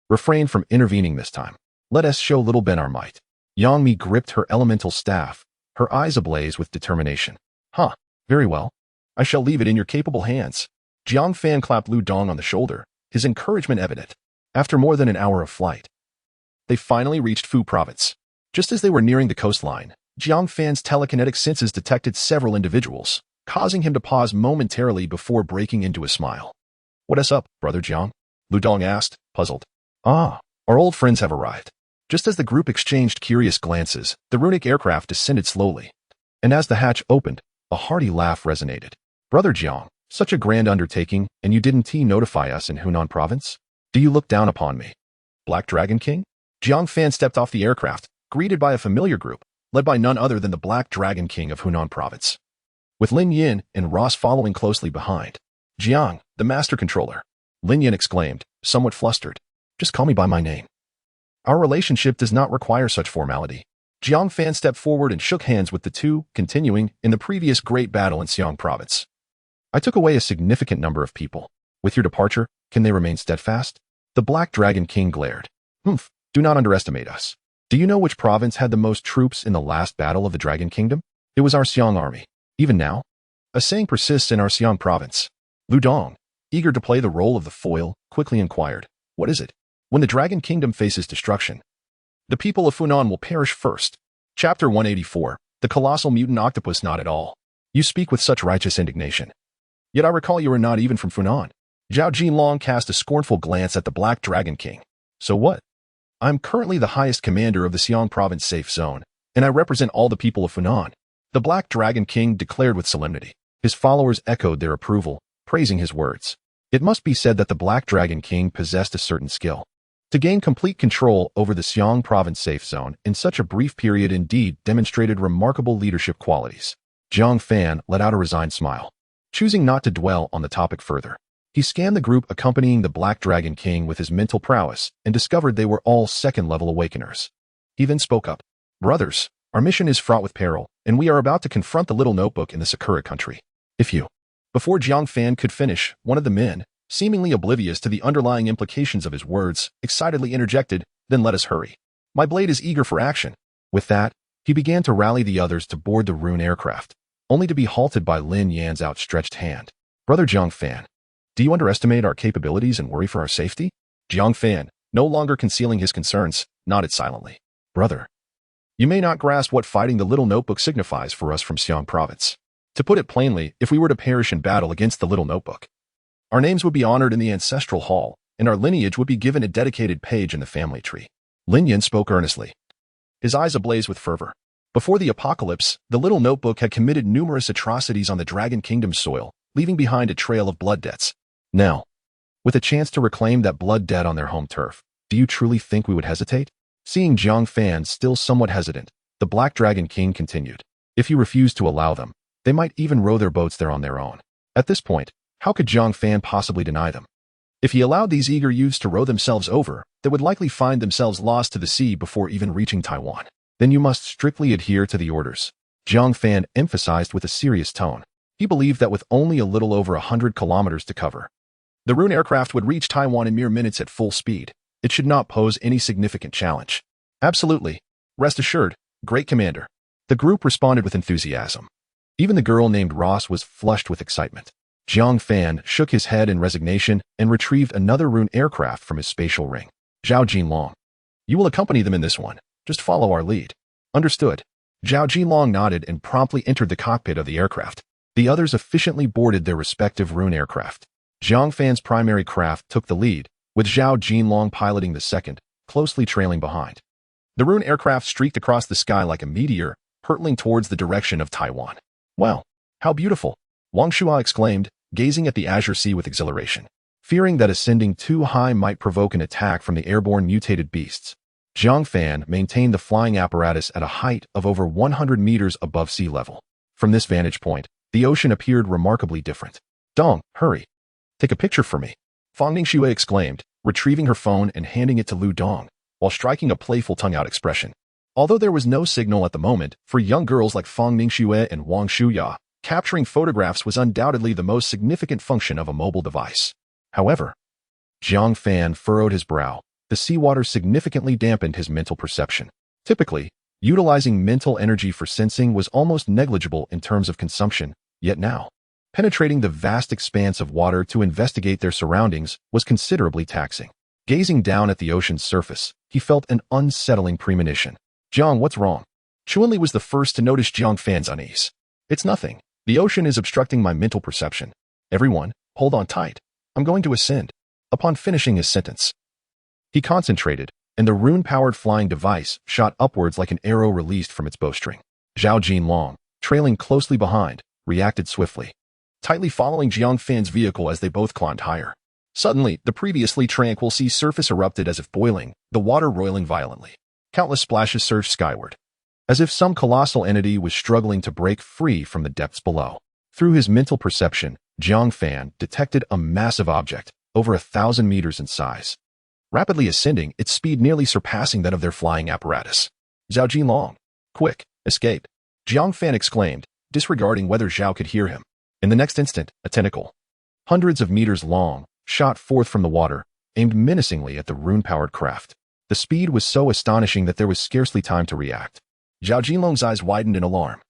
Refrain from intervening this time. Let us show little Ben our might." Yang Mi gripped her elemental staff, her eyes ablaze with determination. "Huh, very well. I shall leave it in your capable hands." Jiang Fan clapped Lu Dong on the shoulder, his encouragement evident. After more than an hour of flight, they finally reached Fu Province. Just as they were nearing the coastline, Jiang Fan's telekinetic senses detected several individuals, causing him to pause momentarily before breaking into a smile. "What is up, Brother Jiang?" Lu Dong asked, puzzled. "Ah, our old friends have arrived." Just as the group exchanged curious glances, the runic aircraft descended slowly, and as the hatch opened, a hearty laugh resonated. "Brother Jiang, such a grand undertaking, and you didn't notify us in Hunan Province? Do you look down upon me, Black Dragon King?" Jiang Fan stepped off the aircraft, greeted by a familiar group, led by none other than the Black Dragon King of Hunan Province, with Lin Yin and Ross following closely behind. "Jiang, the Master Controller," Lin Yin exclaimed, somewhat flustered. "Just call me by my name. Our relationship does not require such formality." Jiang Fan stepped forward and shook hands with the two, continuing in the previous great battle in Xiang Province. "I took away a significant number of people. With your departure, can they remain steadfast?" The Black Dragon King glared. "Humph, do not underestimate us. Do you know which province had the most troops in the last battle of the Dragon Kingdom? It was our Xiang army. Even now, a saying persists in our Xiang Province." Lu Dong, eager to play the role of the foil, quickly inquired, "What is it?" "When the Dragon Kingdom faces destruction, the people of Funan will perish first." Chapter 184, The colossal mutant octopus nodded all. You speak with such righteous indignation. Yet I recall you are not even from Funan. Zhao Jinlong cast a scornful glance at the Black Dragon King. So what? I'm currently the highest commander of the Xiong province safe zone, and I represent all the people of Funan. The Black Dragon King declared with solemnity. His followers echoed their approval, praising his words. It must be said that the Black Dragon King possessed a certain skill. To gain complete control over the Xiong province safe zone in such a brief period indeed demonstrated remarkable leadership qualities. Jiang Fan let out a resigned smile. Choosing not to dwell on the topic further, he scanned the group accompanying the Black Dragon King with his mental prowess and discovered they were all second-level awakeners. He then spoke up. Brothers, our mission is fraught with peril, and we are about to confront the little notebook in the Sakura country. If you... Before Jiang Fan could finish, one of the men, seemingly oblivious to the underlying implications of his words, excitedly interjected, then let us hurry. My blade is eager for action. With that, he began to rally the others to board the rune aircraft, only to be halted by Lin Yan's outstretched hand. Brother Jiang Fan, do you underestimate our capabilities and worry for our safety? Jiang Fan, no longer concealing his concerns, nodded silently. Brother, you may not grasp what fighting the little notebook signifies for us from Xiong province. To put it plainly, if we were to perish in battle against the little notebook, our names would be honored in the ancestral hall, and our lineage would be given a dedicated page in the family tree. Lin Yan spoke earnestly, his eyes ablaze with fervor. Before the apocalypse, the little notebook had committed numerous atrocities on the Dragon Kingdom's soil, leaving behind a trail of blood debts. Now, with a chance to reclaim that blood debt on their home turf, do you truly think we would hesitate? Seeing Jiang Fan still somewhat hesitant, the Black Dragon King continued. If you refuse to allow them, they might even row their boats there on their own. At this point, how could Jiang Fan possibly deny them? If he allowed these eager youths to row themselves over, they would likely find themselves lost to the sea before even reaching Taiwan. Then you must strictly adhere to the orders. Jiang Fan emphasized with a serious tone. He believed that with only a little over 100 kilometers to cover, the rune aircraft would reach Taiwan in mere minutes at full speed. It should not pose any significant challenge. Absolutely. Rest assured, great commander. The group responded with enthusiasm. Even the girl named Ross was flushed with excitement. Jiang Fan shook his head in resignation and retrieved another rune aircraft from his spatial ring. Zhao Jinlong, you will accompany them in this one. Just follow our lead. Understood. Zhao Jinlong nodded and promptly entered the cockpit of the aircraft. The others efficiently boarded their respective rune aircraft. Jiang Fan's primary craft took the lead, with Zhao Jinlong piloting the second, closely trailing behind. The rune aircraft streaked across the sky like a meteor, hurtling towards the direction of Taiwan. Wow, how beautiful! Wang Shua exclaimed, gazing at the azure sea with exhilaration. Fearing that ascending too high might provoke an attack from the airborne mutated beasts, Jiang Fan maintained the flying apparatus at a height of over 100 meters above sea level. From this vantage point, the ocean appeared remarkably different. Dong, hurry. Take a picture for me. Fang Ningxue exclaimed, retrieving her phone and handing it to Lu Dong, while striking a playful tongue-out expression. Although there was no signal at the moment, for young girls like Fang Ningxue and Wang Shuya, capturing photographs was undoubtedly the most significant function of a mobile device. However, Jiang Fan furrowed his brow. The seawater significantly dampened his mental perception. Typically, utilizing mental energy for sensing was almost negligible in terms of consumption, yet now, penetrating the vast expanse of water to investigate their surroundings was considerably taxing. Gazing down at the ocean's surface, he felt an unsettling premonition. Jiang, what's wrong? Chuanli was the first to notice Jiang Fan's unease. It's nothing. The ocean is obstructing my mental perception. Everyone, hold on tight. I'm going to ascend. Upon finishing his sentence, he concentrated, and the rune-powered flying device shot upwards like an arrow released from its bowstring. Zhao Jinlong, trailing closely behind, reacted swiftly, tightly following Jiang Fan's vehicle as they both climbed higher. Suddenly, the previously tranquil sea surface erupted as if boiling, the water roiling violently. Countless splashes surged skyward, as if some colossal entity was struggling to break free from the depths below. Through his mental perception, Jiang Fan detected a massive object, over 1,000 meters in size. Rapidly ascending, its speed nearly surpassing that of their flying apparatus. Zhao Jinlong, quick, escape! Jiang Fan exclaimed, disregarding whether Zhao could hear him. In the next instant, a tentacle, hundreds of meters long, shot forth from the water, aimed menacingly at the rune-powered craft. The speed was so astonishing that there was scarcely time to react. Zhao Jinlong's eyes widened in alarm,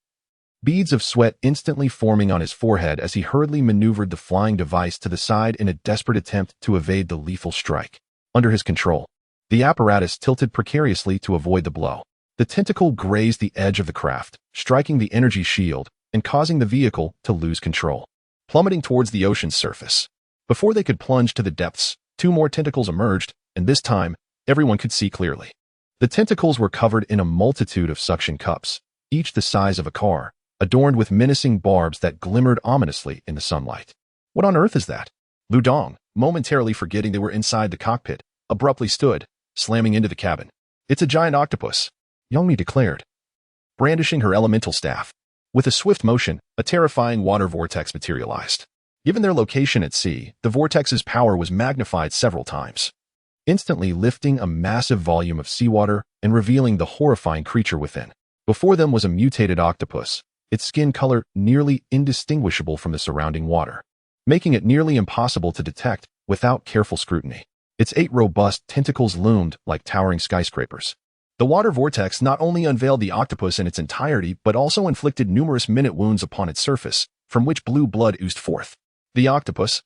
beads of sweat instantly forming on his forehead as he hurriedly maneuvered the flying device to the side in a desperate attempt to evade the lethal strike. Under his control, the apparatus tilted precariously to avoid the blow. The tentacle grazed the edge of the craft, striking the energy shield and causing the vehicle to lose control, plummeting towards the ocean's surface. Before they could plunge to the depths, two more tentacles emerged, and this time, everyone could see clearly. The tentacles were covered in a multitude of suction cups, each the size of a car, adorned with menacing barbs that glimmered ominously in the sunlight. What on earth is that? Lu Dong, momentarily forgetting they were inside the cockpit, abruptly stood, slamming into the cabin. It's a giant octopus, Yongmi declared, brandishing her elemental staff. With a swift motion, a terrifying water vortex materialized. Given their location at sea, the vortex's power was magnified several times, instantly lifting a massive volume of seawater and revealing the horrifying creature within. Before them was a mutated octopus, its skin color nearly indistinguishable from the surrounding water, making it nearly impossible to detect without careful scrutiny. Its 8 robust tentacles loomed like towering skyscrapers. The water vortex not only unveiled the octopus in its entirety but also inflicted numerous minute wounds upon its surface, from which blue blood oozed forth. The octopus,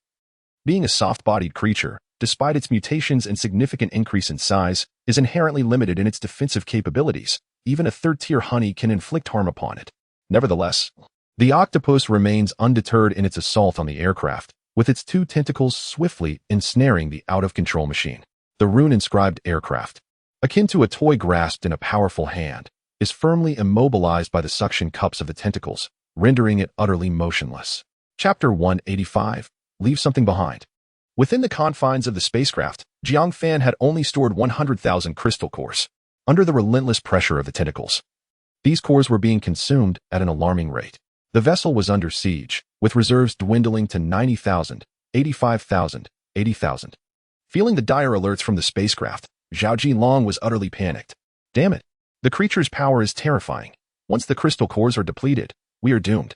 being a soft-bodied creature, despite its mutations and significant increase in size, is inherently limited in its defensive capabilities. Even a third-tier honey can inflict harm upon it. Nevertheless, the octopus remains undeterred in its assault on the aircraft, with its 2 tentacles swiftly ensnaring the out-of-control machine. The rune-inscribed aircraft, akin to a toy grasped in a powerful hand, is firmly immobilized by the suction cups of the tentacles, rendering it utterly motionless. Chapter 185. Leave something behind. Within the confines of the spacecraft, Jiang Fan had only stored 100,000 crystal cores. Under the relentless pressure of the tentacles, these cores were being consumed at an alarming rate. The vessel was under siege, with reserves dwindling to 90,000, 85,000, 80,000. Feeling the dire alerts from the spacecraft, Zhao Jinlong was utterly panicked. Damn it! The creature's power is terrifying. Once the crystal cores are depleted, we are doomed.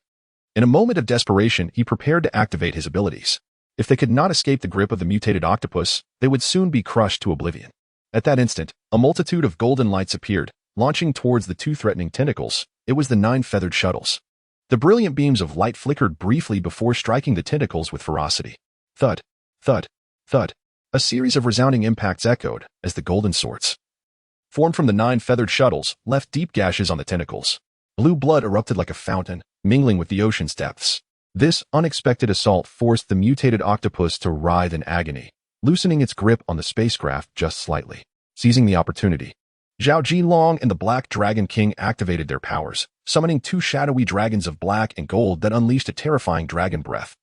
In a moment of desperation, he prepared to activate his abilities. If they could not escape the grip of the mutated octopus, they would soon be crushed to oblivion. At that instant, a multitude of golden lights appeared, launching towards the 2 threatening tentacles. It was the 9 feathered shuttles. The brilliant beams of light flickered briefly before striking the tentacles with ferocity. Thud, thud, thud. A series of resounding impacts echoed as the golden swords, formed from the 9 feathered shuttles, left deep gashes on the tentacles. Blue blood erupted like a fountain, mingling with the ocean's depths. This unexpected assault forced the mutated octopus to writhe in agony, loosening its grip on the spacecraft just slightly. Seizing the opportunity, Zhao Jinlong and the Black Dragon King activated their powers, summoning 2 shadowy dragons of black and gold that unleashed a terrifying dragon breath,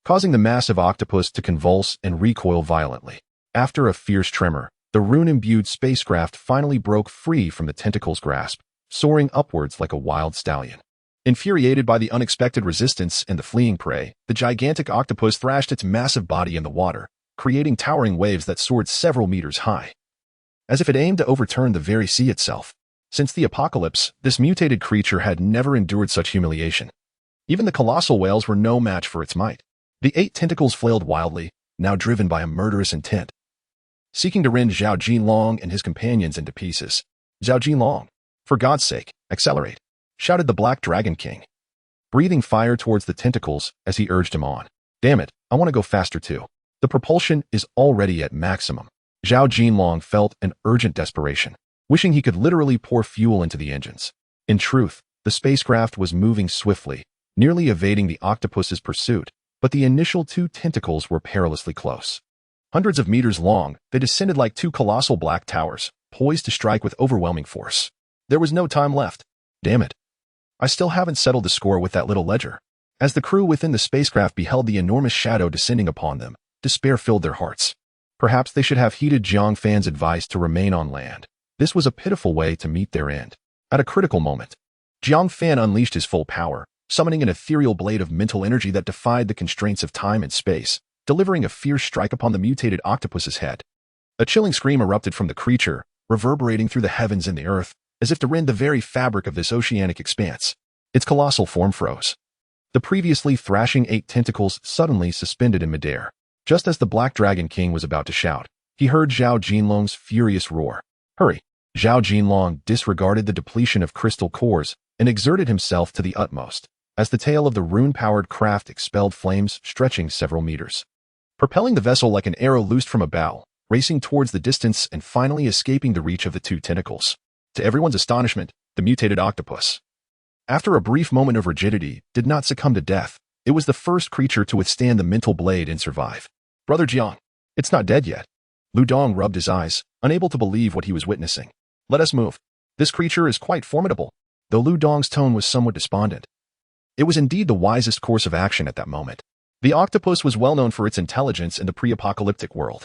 causing the massive octopus to convulse and recoil violently. After a fierce tremor, the rune-imbued spacecraft finally broke free from the tentacle's grasp, soaring upwards like a wild stallion. Infuriated by the unexpected resistance and the fleeing prey, the gigantic octopus thrashed its massive body in the water, creating towering waves that soared several meters high, as if it aimed to overturn the very sea itself. Since the apocalypse, this mutated creature had never endured such humiliation. Even the colossal whales were no match for its might. The 8 tentacles flailed wildly, now driven by a murderous intent, seeking to rend Zhao Jinlong and his companions into pieces. Zhao Jinlong, for God's sake, accelerate, shouted the Black Dragon King, breathing fire towards the tentacles as he urged him on. Damn it, I want to go faster too. The propulsion is already at maximum. Zhao Jinlong felt an urgent desperation, wishing he could literally pour fuel into the engines. In truth, the spacecraft was moving swiftly, nearly evading the octopus's pursuit, but the initial 2 tentacles were perilously close. Hundreds of meters long, they descended like 2 colossal black towers, poised to strike with overwhelming force. There was no time left. Damn it. I still haven't settled the score with that little ledger. As the crew within the spacecraft beheld the enormous shadow descending upon them, despair filled their hearts. Perhaps they should have heeded Jiang Fan's advice to remain on land. This was a pitiful way to meet their end. At a critical moment, Jiang Fan unleashed his full power, summoning an ethereal blade of mental energy that defied the constraints of time and space, delivering a fierce strike upon the mutated octopus's head. A chilling scream erupted from the creature, reverberating through the heavens and the earth, as if to rend the very fabric of this oceanic expanse. Its colossal form froze. The previously thrashing 8 tentacles suddenly suspended in midair. Just as the Black Dragon King was about to shout, he heard Zhao Jinlong's furious roar. Hurry! Zhao Jinlong disregarded the depletion of crystal cores and exerted himself to the utmost, as the tail of the rune-powered craft expelled flames stretching several meters, propelling the vessel like an arrow loosed from a bow, racing towards the distance and finally escaping the reach of the 2 tentacles. To everyone's astonishment, the mutated octopus, after a brief moment of rigidity, did not succumb to death. It was the first creature to withstand the mental blade and survive. Brother Jiang, it's not dead yet. Lu Dong rubbed his eyes, unable to believe what he was witnessing. Let us move. This creature is quite formidable, though Lu Dong's tone was somewhat despondent. It was indeed the wisest course of action at that moment. The octopus was well known for its intelligence in the pre-apocalyptic world,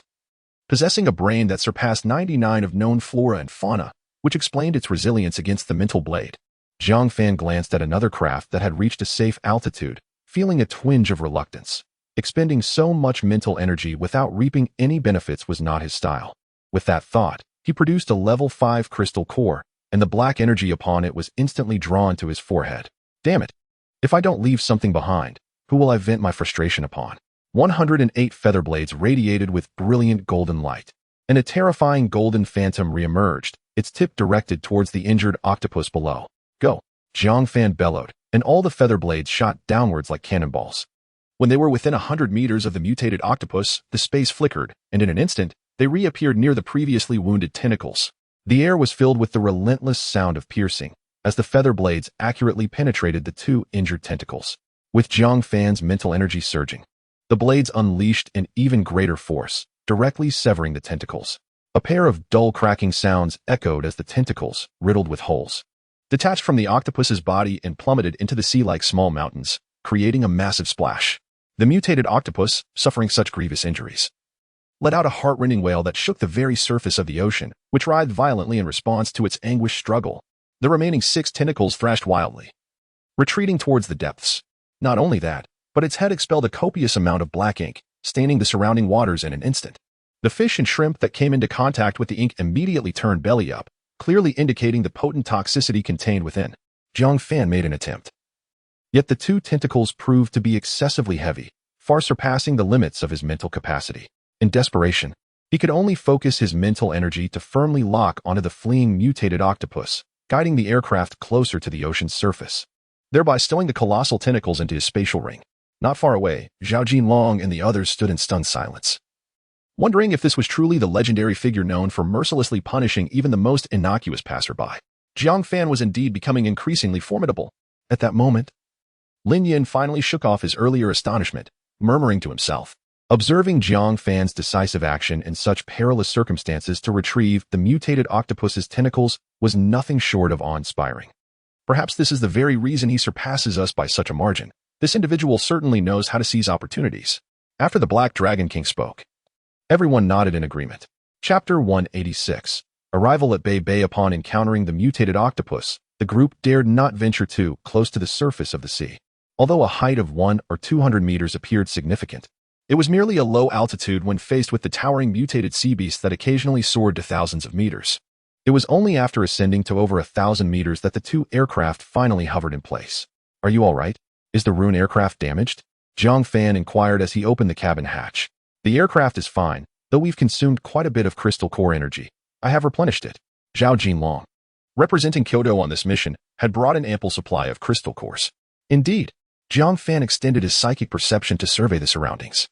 possessing a brain that surpassed 99 of known flora and fauna, which explained its resilience against the mental blade. Jiang Fan glanced at another craft that had reached a safe altitude, feeling a twinge of reluctance. Expending so much mental energy without reaping any benefits was not his style. With that thought, he produced a level 5 crystal core, and the black energy upon it was instantly drawn to his forehead. Damn it! If I don't leave something behind, who will I vent my frustration upon? 108 feather blades radiated with brilliant golden light, and a terrifying golden phantom re-emerged, its tip directed towards the injured octopus below. Go! Jiang Fan bellowed, and all the feather blades shot downwards like cannonballs. When they were within 100 meters of the mutated octopus, the space flickered, and in an instant, they reappeared near the previously wounded tentacles. The air was filled with the relentless sound of piercing, as the feather blades accurately penetrated the two injured tentacles. With Jiang Fan's mental energy surging, the blades unleashed an even greater force, directly severing the tentacles. A pair of dull cracking sounds echoed as the tentacles, riddled with holes, detached from the octopus's body and plummeted into the sea like small mountains, creating a massive splash. The mutated octopus, suffering such grievous injuries, let out a heart-rending wail that shook the very surface of the ocean, which writhed violently in response to its anguished struggle. The remaining 6 tentacles thrashed wildly, retreating towards the depths. Not only that, but its head expelled a copious amount of black ink, staining the surrounding waters in an instant. The fish and shrimp that came into contact with the ink immediately turned belly up, clearly indicating the potent toxicity contained within. Jiang Fan made an attempt. Yet the 2 tentacles proved to be excessively heavy, far surpassing the limits of his mental capacity. In desperation, he could only focus his mental energy to firmly lock onto the fleeing mutated octopus, guiding the aircraft closer to the ocean's surface, thereby stowing the colossal tentacles into his spatial ring. Not far away, Zhao Jinlong and the others stood in stunned silence, wondering if this was truly the legendary figure known for mercilessly punishing even the most innocuous passerby. Jiang Fan was indeed becoming increasingly formidable. At that moment, Lin Yin finally shook off his earlier astonishment, murmuring to himself. Observing Jiang Fan's decisive action in such perilous circumstances to retrieve the mutated octopus's tentacles was nothing short of awe-inspiring. Perhaps this is the very reason he surpasses us by such a margin. This individual certainly knows how to seize opportunities. After the Black Dragon King spoke, everyone nodded in agreement. Chapter 186. Arrival at Bei Bei. Upon encountering the mutated octopus, the group dared not venture too close to the surface of the sea. Although a height of 100 or 200 meters appeared significant, it was merely a low altitude when faced with the towering mutated sea beasts that occasionally soared to thousands of meters. It was only after ascending to over 1,000 meters that the 2 aircraft finally hovered in place. Are you all right? Is the Rune aircraft damaged? Jiang Fan inquired as he opened the cabin hatch. The aircraft is fine, though we've consumed quite a bit of crystal core energy. I have replenished it. Zhao Jinlong, representing Kyoto on this mission, had brought an ample supply of crystal cores. Indeed, Jiang Fan extended his psychic perception to survey the surroundings.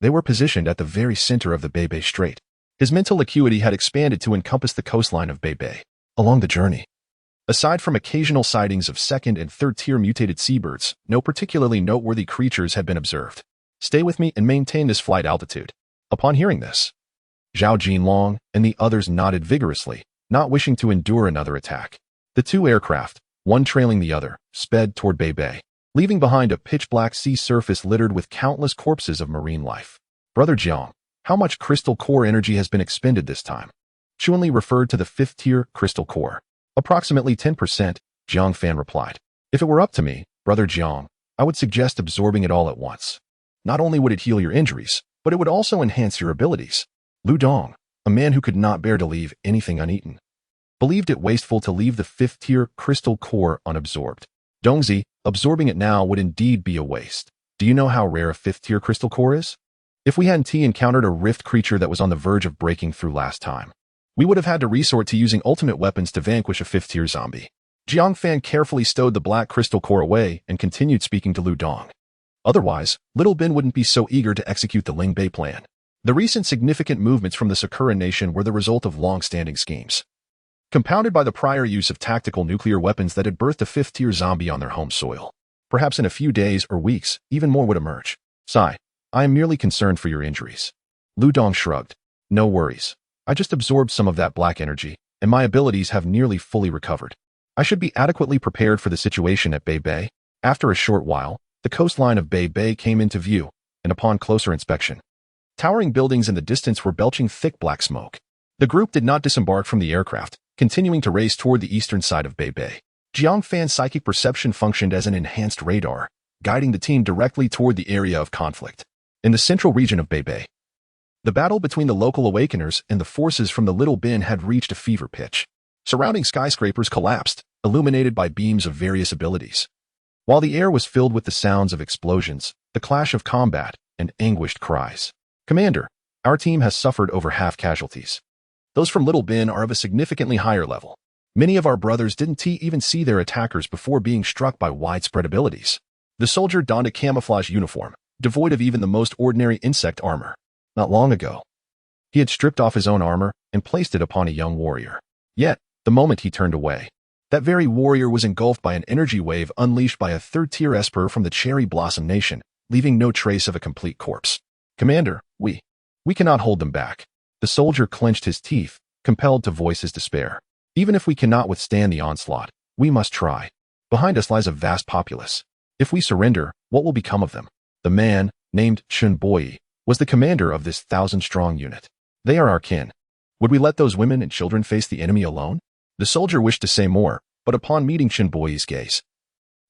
They were positioned at the very center of the Bei Bei Strait. His mental acuity had expanded to encompass the coastline of Bei Bei. Along the journey, aside from occasional sightings of 2nd and 3rd-tier mutated seabirds, no particularly noteworthy creatures had been observed. Stay with me and maintain this flight altitude. Upon hearing this, Zhao Jinlong and the others nodded vigorously, not wishing to endure another attack. The 2 aircraft, one trailing the other, sped toward Bei Bei, leaving behind a pitch-black sea surface littered with countless corpses of marine life. Brother Jiang, how much crystal core energy has been expended this time? Chuanli referred to the 5th-tier crystal core. Approximately 10%, Jiang Fan replied. If it were up to me, Brother Jiang, I would suggest absorbing it all at once. Not only would it heal your injuries, but it would also enhance your abilities. Lu Dong, a man who could not bear to leave anything uneaten, believed it wasteful to leave the 5th-tier crystal core unabsorbed. Dongzi, absorbing it now would indeed be a waste. Do you know how rare a 5th-tier crystal core is? If we hadn't encountered a rift creature that was on the verge of breaking through last time, we would have had to resort to using ultimate weapons to vanquish a 5th-tier zombie. Jiang Fan carefully stowed the black crystal core away and continued speaking to Lu Dong. Otherwise, Little Ben wouldn't be so eager to execute the Ling Bei plan. The recent significant movements from the Sakura nation were the result of long-standing schemes. compounded by the prior use of tactical nuclear weapons that had birthed a fifth-tier zombie on their home soil. Perhaps in a few days or weeks, even more would emerge. Sigh, I am merely concerned for your injuries. Lu Dong shrugged. No worries. I just absorbed some of that black energy, and my abilities have nearly fully recovered. I should be adequately prepared for the situation at Bei Bei. After a short while, the coastline of Bei Bei came into view, and upon closer inspection, towering buildings in the distance were belching thick black smoke. The group did not disembark from the aircraft, continuing to race toward the eastern side of Bei Bei. Jiang Fan's psychic perception functioned as an enhanced radar, guiding the team directly toward the area of conflict. In the central region of Bei Bei, the battle between the local awakeners and the forces from the Little Bin had reached a fever pitch. Surrounding skyscrapers collapsed, illuminated by beams of various abilities. While the air was filled with the sounds of explosions, the clash of combat, and anguished cries. Commander, our team has suffered over half casualties. Those from Little Bin are of a significantly higher level. Many of our brothers didn't even see their attackers before being struck by widespread abilities. The soldier donned a camouflage uniform, devoid of even the most ordinary insect armor. Not long ago, he had stripped off his own armor and placed it upon a young warrior. Yet, the moment he turned away, that very warrior was engulfed by an energy wave unleashed by a third-tier esper from the Cherry Blossom Nation, leaving no trace of a complete corpse. Commander, we cannot hold them back. The soldier clenched his teeth, compelled to voice his despair. Even if we cannot withstand the onslaught, we must try. Behind us lies a vast populace. If we surrender, what will become of them? The man, named Chun Boi, was the commander of this 1,000-strong unit. They are our kin. Would we let those women and children face the enemy alone? The soldier wished to say more, but upon meeting Chun Boi's gaze,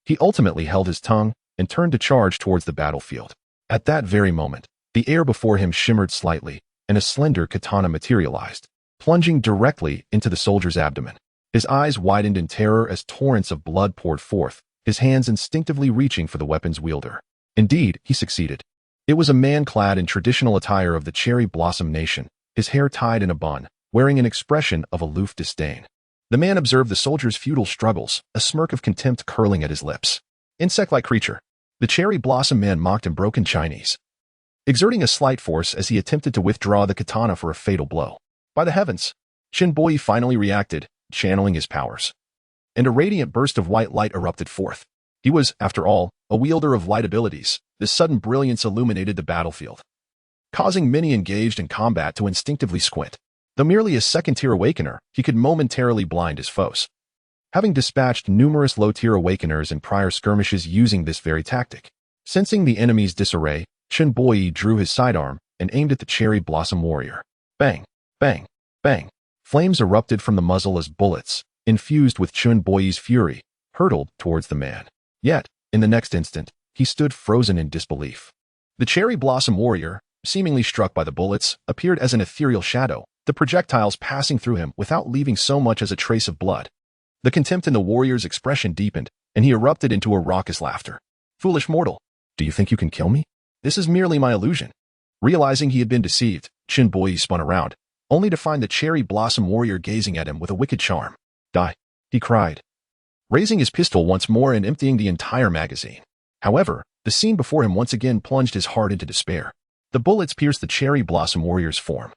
he ultimately held his tongue and turned to charge towards the battlefield. At that very moment, the air before him shimmered slightly, and a slender katana materialized, plunging directly into the soldier's abdomen. His eyes widened in terror as torrents of blood poured forth, his hands instinctively reaching for the weapon's wielder. Indeed, he succeeded. It was a man clad in traditional attire of the Cherry Blossom Nation, his hair tied in a bun, wearing an expression of aloof disdain. The man observed the soldier's futile struggles, a smirk of contempt curling at his lips. Insect-like creature. The Cherry Blossom man mocked in broken Chinese, exerting a slight force as he attempted to withdraw the katana for a fatal blow. By the heavens, Chun Boi finally reacted, channeling his powers. And a radiant burst of white light erupted forth. He was, after all, a wielder of light abilities. This sudden brilliance illuminated the battlefield, causing many engaged in combat to instinctively squint. Though merely a second-tier awakener, he could momentarily blind his foes, having dispatched numerous low-tier awakeners in prior skirmishes using this very tactic. Sensing the enemy's disarray, Chun Boi drew his sidearm and aimed at the Cherry Blossom warrior. Bang, bang, bang. Flames erupted from the muzzle as bullets, infused with Chun Boi's fury, hurtled towards the man. Yet, in the next instant, he stood frozen in disbelief. The Cherry Blossom warrior, seemingly struck by the bullets, appeared as an ethereal shadow, the projectiles passing through him without leaving so much as a trace of blood. The contempt in the warrior's expression deepened, and he erupted into a raucous laughter. Foolish mortal, do you think you can kill me? This is merely my illusion. Realizing he had been deceived, Chun Boi spun around, only to find the Cherry Blossom warrior gazing at him with a wicked charm. Die, he cried, raising his pistol once more and emptying the entire magazine. However, the scene before him once again plunged his heart into despair. The bullets pierced the Cherry Blossom warrior's form,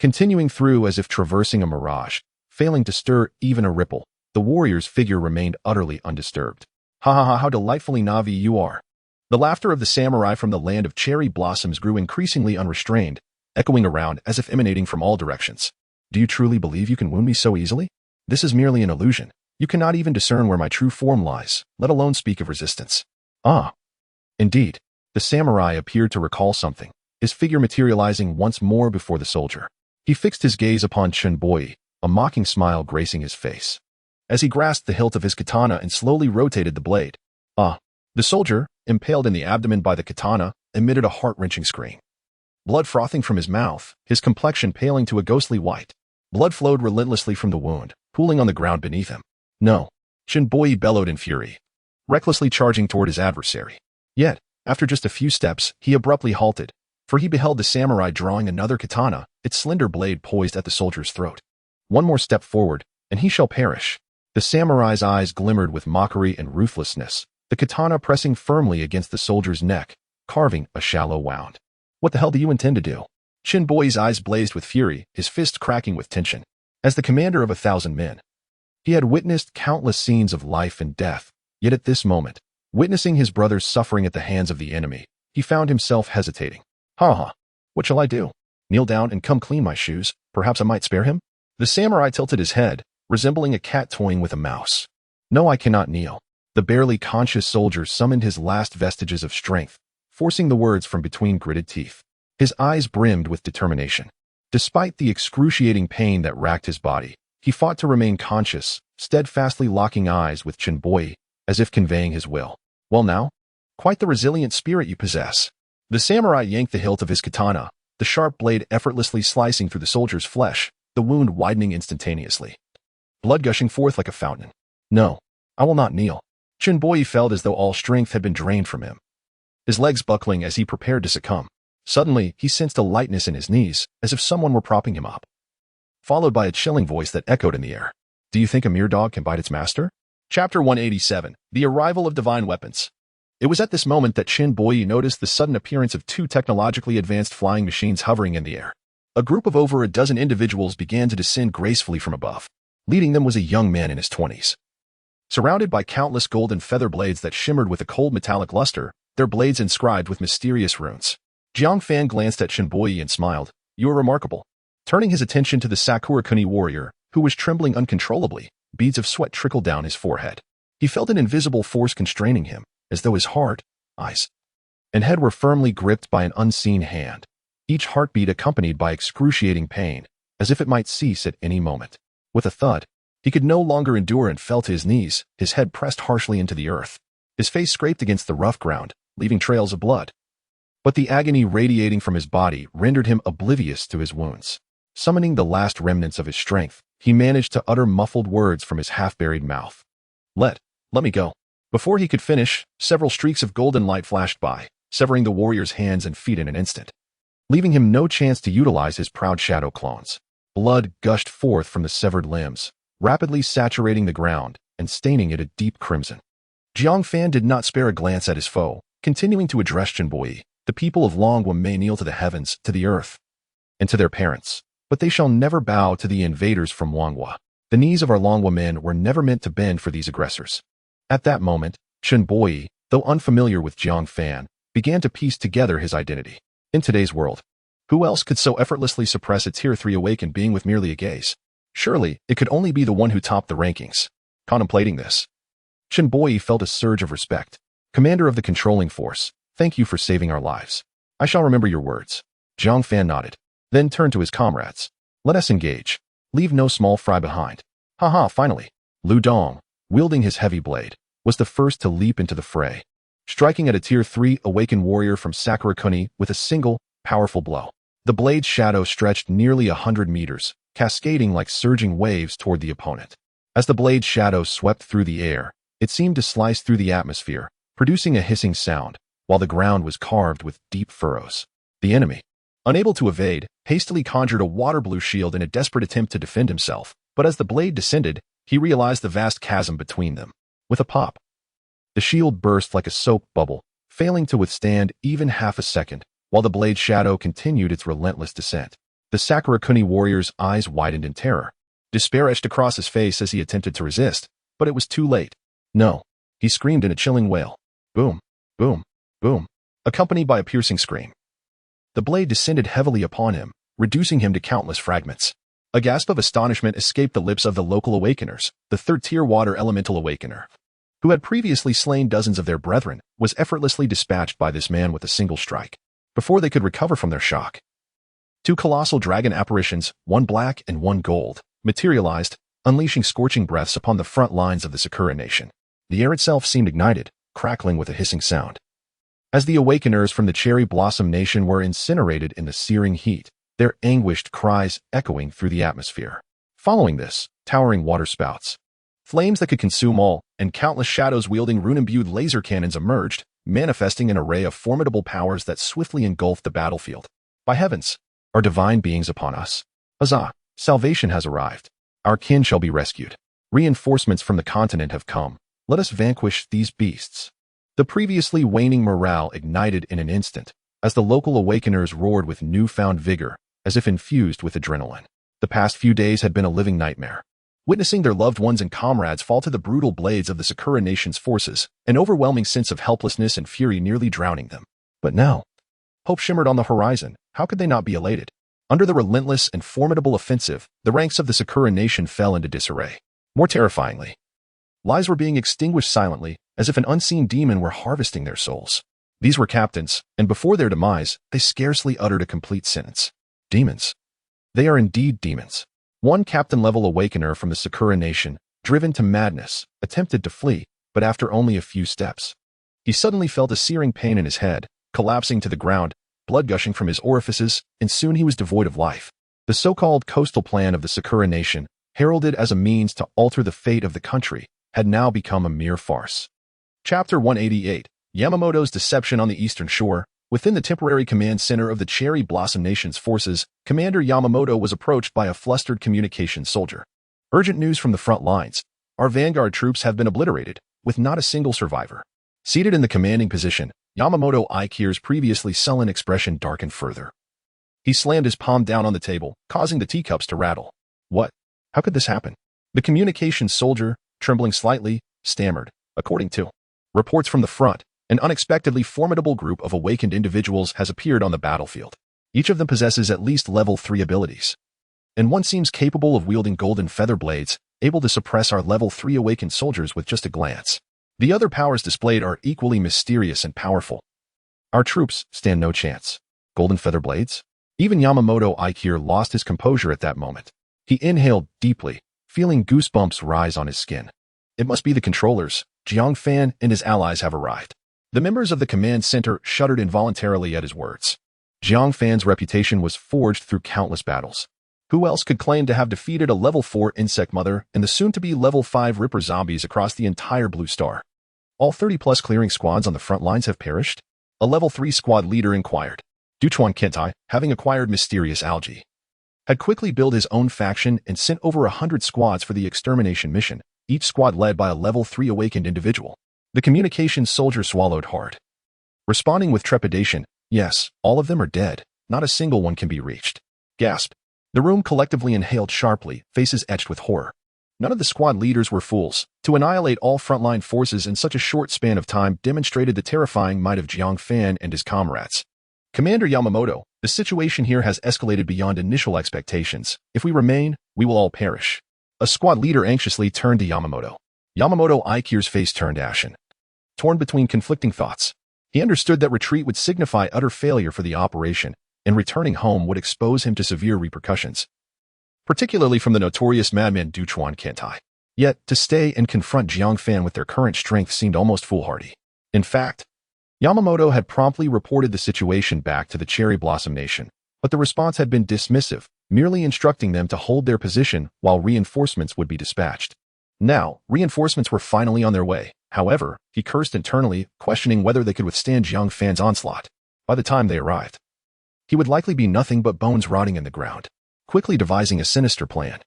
continuing through as if traversing a mirage, failing to stir even a ripple. The warrior's figure remained utterly undisturbed. Ha ha ha, how delightfully Navi you are. The laughter of the samurai from the land of cherry blossoms grew increasingly unrestrained, echoing around as if emanating from all directions. Do you truly believe you can wound me so easily? This is merely an illusion. You cannot even discern where my true form lies, let alone speak of resistance. Ah. Indeed, the samurai appeared to recall something, his figure materializing once more before the soldier. He fixed his gaze upon Chun Boi, a mocking smile gracing his face, as he grasped the hilt of his katana and slowly rotated the blade. Ah. The soldier, impaled in the abdomen by the katana, emitted a heart-wrenching scream. Blood frothing from his mouth, his complexion paling to a ghostly white. Blood flowed relentlessly from the wound, pooling on the ground beneath him. No. Chun Boi bellowed in fury, recklessly charging toward his adversary. Yet, after just a few steps, he abruptly halted, for he beheld the samurai drawing another katana, its slender blade poised at the soldier's throat. One more step forward, and he shall perish. The samurai's eyes glimmered with mockery and ruthlessness, the katana pressing firmly against the soldier's neck, carving a shallow wound. What the hell do you intend to do? Chun Boi's eyes blazed with fury, his fist cracking with tension. As the commander of 1,000 men, he had witnessed countless scenes of life and death, yet at this moment, witnessing his brother's suffering at the hands of the enemy, he found himself hesitating. What shall I do? Kneel down and come clean my shoes? Perhaps I might spare him? The samurai tilted his head, resembling a cat toying with a mouse. No, I cannot kneel. The barely conscious soldier summoned his last vestiges of strength, forcing the words from between gritted teeth. His eyes brimmed with determination. Despite the excruciating pain that racked his body, he fought to remain conscious, steadfastly locking eyes with Chinboi, as if conveying his will. Well now, quite the resilient spirit you possess. The samurai yanked the hilt of his katana, the sharp blade effortlessly slicing through the soldier's flesh, the wound widening instantaneously. Blood gushing forth like a fountain. No, I will not kneel. Chinboi felt as though all strength had been drained from him, his legs buckling as he prepared to succumb. Suddenly, he sensed a lightness in his knees, as if someone were propping him up, followed by a chilling voice that echoed in the air. Do you think a mere dog can bite its master? Chapter 187. The Arrival of Divine Weapons. It was at this moment that Chinboi noticed the sudden appearance of two technologically advanced flying machines hovering in the air. A group of over a dozen individuals began to descend gracefully from above. Leading them was a young man in his 20s. Surrounded by countless golden feather blades that shimmered with a cold metallic luster, their blades inscribed with mysterious runes. Jiang Fan glanced at Chinboi and smiled. You are remarkable. Turning his attention to the Sakurakuni warrior, who was trembling uncontrollably, beads of sweat trickled down his forehead. He felt an invisible force constraining him, as though his heart, eyes, and head were firmly gripped by an unseen hand, each heartbeat accompanied by excruciating pain, as if it might cease at any moment. With a thud, he could no longer endure and fell to his knees, his head pressed harshly into the earth. His face scraped against the rough ground, leaving trails of blood. But the agony radiating from his body rendered him oblivious to his wounds. Summoning the last remnants of his strength, he managed to utter muffled words from his half-buried mouth. Let me go. Before he could finish, several streaks of golden light flashed by, severing the warrior's hands and feet in an instant, leaving him no chance to utilize his proud shadow clones. Blood gushed forth from the severed limbs, rapidly saturating the ground and staining it a deep crimson. Jiang Fan did not spare a glance at his foe, continuing to address Chinboi. The people of Longwa may kneel to the heavens, to the earth, and to their parents, but they shall never bow to the invaders from Longwa. The knees of our Longwa men were never meant to bend for these aggressors. At that moment, Chinboi, though unfamiliar with Jiang Fan, began to piece together his identity. In today's world, who else could so effortlessly suppress a Tier 3 awakened being with merely a gaze? Surely, it could only be the one who topped the rankings. Contemplating this, Chinboi felt a surge of respect. Commander of the controlling force, thank you for saving our lives. I shall remember your words. Jiang Fan nodded, then turned to his comrades. Let us engage. Leave no small fry behind. Finally. Lu Dong, wielding his heavy blade, was the first to leap into the fray, striking at a Tier 3 awakened warrior from Sakurakuni with a single, powerful blow. The blade's shadow stretched nearly 100 meters, cascading like surging waves toward the opponent. As the blade's shadow swept through the air, it seemed to slice through the atmosphere, producing a hissing sound, while the ground was carved with deep furrows. The enemy, unable to evade, hastily conjured a water-blue shield in a desperate attempt to defend himself, but as the blade descended, he realized the vast chasm between them. With a pop, the shield burst like a soap bubble, failing to withstand even half a second, while the blade's shadow continued its relentless descent. The Sakurakuni warrior's eyes widened in terror. Despair etched across his face as he attempted to resist, but it was too late. No, he screamed in a chilling wail. Boom, boom, boom, accompanied by a piercing scream. The blade descended heavily upon him, reducing him to countless fragments. A gasp of astonishment escaped the lips of the local awakeners. The third-tier water elemental awakener, who had previously slain dozens of their brethren, was effortlessly dispatched by this man with a single strike. Before they could recover from their shock, two colossal dragon apparitions, one black and one gold, materialized, unleashing scorching breaths upon the front lines of the Sakura nation. The air itself seemed ignited, crackling with a hissing sound. As the awakeners from the Cherry Blossom Nation were incinerated in the searing heat, their anguished cries echoing through the atmosphere. Following this, towering water spouts, flames that could consume all, and countless shadows wielding rune-imbued laser cannons emerged, manifesting an array of formidable powers that swiftly engulfed the battlefield. By heavens, are divine beings upon us? Huzzah! Salvation has arrived. Our kin shall be rescued. Reinforcements from the continent have come. Let us vanquish these beasts. The previously waning morale ignited in an instant, as the local awakeners roared with newfound vigor, as if infused with adrenaline. The past few days had been a living nightmare. Witnessing their loved ones and comrades fall to the brutal blades of the Sakura Nation's forces, an overwhelming sense of helplessness and fury nearly drowning them. But now, hope shimmered on the horizon. How could they not be elated? Under the relentless and formidable offensive, the ranks of the Sakura Nation fell into disarray. More terrifyingly, lives were being extinguished silently, as if an unseen demon were harvesting their souls. These were captains, and before their demise, they scarcely uttered a complete sentence. Demons. They are indeed demons. One captain-level awakener from the Sakura Nation, driven to madness, attempted to flee, but after only a few steps, he suddenly felt a searing pain in his head, collapsing to the ground, blood gushing from his orifices, and soon he was devoid of life. The so-called coastal plan of the Sakura Nation, heralded as a means to alter the fate of the country, had now become a mere farce. Chapter 188, Yamamoto's Deception on the Eastern Shore. Within the temporary command center of the Cherry Blossom Nation's forces, Commander Yamamoto was approached by a flustered communications soldier. Urgent news from the front lines. Our vanguard troops have been obliterated, with not a single survivor. Seated in the commanding position, Yamamoto Aikir's previously sullen expression darkened further. He slammed his palm down on the table, causing the teacups to rattle. What? How could this happen? The communications soldier, trembling slightly, stammered. According to reports from the front, an unexpectedly formidable group of awakened individuals has appeared on the battlefield. Each of them possesses at least level 3 abilities. And one seems capable of wielding golden feather blades, able to suppress our level 3 awakened soldiers with just a glance. The other powers displayed are equally mysterious and powerful. Our troops stand no chance. Golden feather blades? Even Yamamoto Aikir lost his composure at that moment. He inhaled deeply, feeling goosebumps rise on his skin. It must be the controllers. Jiang Fan and his allies have arrived. The members of the command center shuddered involuntarily at his words. Jiang Fan's reputation was forged through countless battles. Who else could claim to have defeated a level 4 insect mother and the soon-to-be level 5 Ripper zombies across the entire Blue Star? All 30-plus clearing squads on the front lines have perished? A level 3 squad leader inquired. Duchuan Kentai, having acquired mysterious algae, had quickly built his own faction and sent over 100 squads for the extermination mission, each squad led by a level 3 awakened individual. The communications soldier swallowed hard. Responding with trepidation, yes, all of them are dead. Not a single one can be reached. Gasp. The room collectively inhaled sharply, faces etched with horror. None of the squad leaders were fools. To annihilate all frontline forces in such a short span of time demonstrated the terrifying might of Jiang Fan and his comrades. Commander Yamamoto, the situation here has escalated beyond initial expectations. If we remain, we will all perish. A squad leader anxiously turned to Yamamoto. Yamamoto Aikir's face turned ashen. Torn between conflicting thoughts, he understood that retreat would signify utter failure for the operation, and returning home would expose him to severe repercussions, particularly from the notorious madman Duchuan Kentai. Yet, to stay and confront Jiang Fan with their current strength seemed almost foolhardy. In fact, Yamamoto had promptly reported the situation back to the Cherry Blossom Nation, but the response had been dismissive, merely instructing them to hold their position while reinforcements would be dispatched. Now, reinforcements were finally on their way. However, he cursed internally, questioning whether they could withstand Jiang Fan's onslaught. By the time they arrived, he would likely be nothing but bones rotting in the ground. Quickly devising a sinister plan,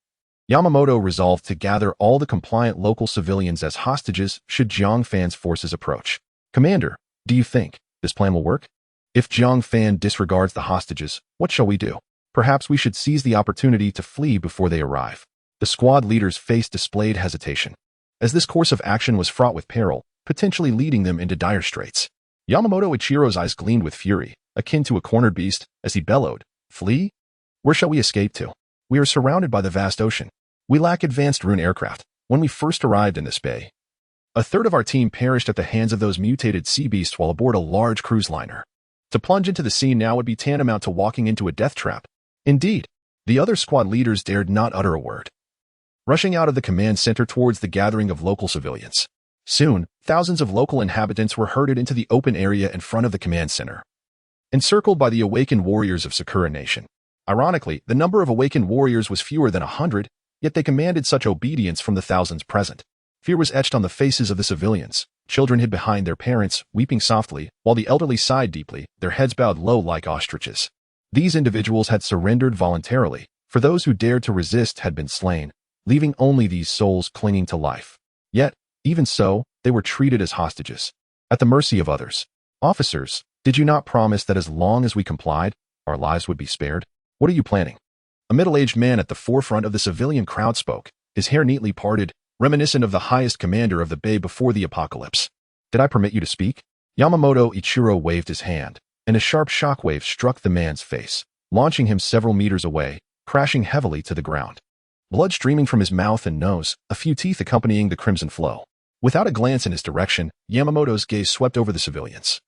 Yamamoto resolved to gather all the compliant local civilians as hostages should Jiang Fan's forces approach. Commander, do you think this plan will work? If Jiang Fan disregards the hostages, what shall we do? Perhaps we should seize the opportunity to flee before they arrive. The squad leader's face displayed hesitation, as this course of action was fraught with peril, potentially leading them into dire straits. Yamamoto Ichiro's eyes gleamed with fury, akin to a cornered beast, as he bellowed, "Flee? Where shall we escape to? We are surrounded by the vast ocean. We lack advanced rune aircraft. When we first arrived in this bay, a third of our team perished at the hands of those mutated sea beasts while aboard a large cruise liner. To plunge into the sea now would be tantamount to walking into a death trap." Indeed, the other squad leaders dared not utter a word, rushing out of the command center towards the gathering of local civilians. Soon, thousands of local inhabitants were herded into the open area in front of the command center, encircled by the awakened warriors of Sakura Nation. Ironically, the number of awakened warriors was fewer than 100, yet they commanded such obedience from the thousands present. Fear was etched on the faces of the civilians. Children hid behind their parents, weeping softly, while the elderly sighed deeply, their heads bowed low like ostriches. These individuals had surrendered voluntarily, for those who dared to resist had been slain, leaving only these souls clinging to life. Yet, even so, they were treated as hostages, at the mercy of others. Officers, did you not promise that as long as we complied, our lives would be spared? What are you planning? A middle-aged man at the forefront of the civilian crowd spoke, his hair neatly parted, reminiscent of the highest commander of the Bay before the apocalypse. Did I permit you to speak? Yamamoto Ichiro waved his hand, and a sharp shockwave struck the man's face, launching him several meters away, crashing heavily to the ground. Blood streaming from his mouth and nose, a few teeth accompanying the crimson flow. Without a glance in his direction, Yamamoto's gaze swept over the civilians,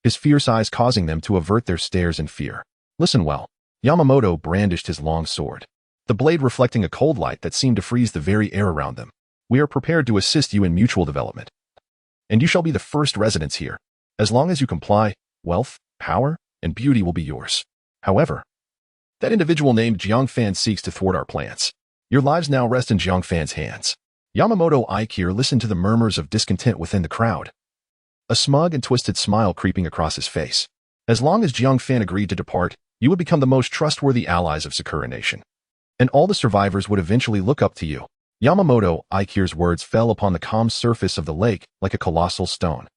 his fierce eyes causing them to avert their stares in fear. Listen well. Yamamoto brandished his long sword, the blade reflecting a cold light that seemed to freeze the very air around them. We are prepared to assist you in mutual development, and you shall be the first residents here. As long as you comply, wealth, power, and beauty will be yours. However, that individual named Jiang Fan seeks to thwart our plans. Your lives now rest in Jiang Fan's hands. Yamamoto Ikir listened to the murmurs of discontent within the crowd, a smug and twisted smile creeping across his face. As long as Jiang Fan agreed to depart, you would become the most trustworthy allies of Sakura Nation, and all the survivors would eventually look up to you. Yamamoto Ikir's words fell upon the calm surface of the lake like a colossal stone,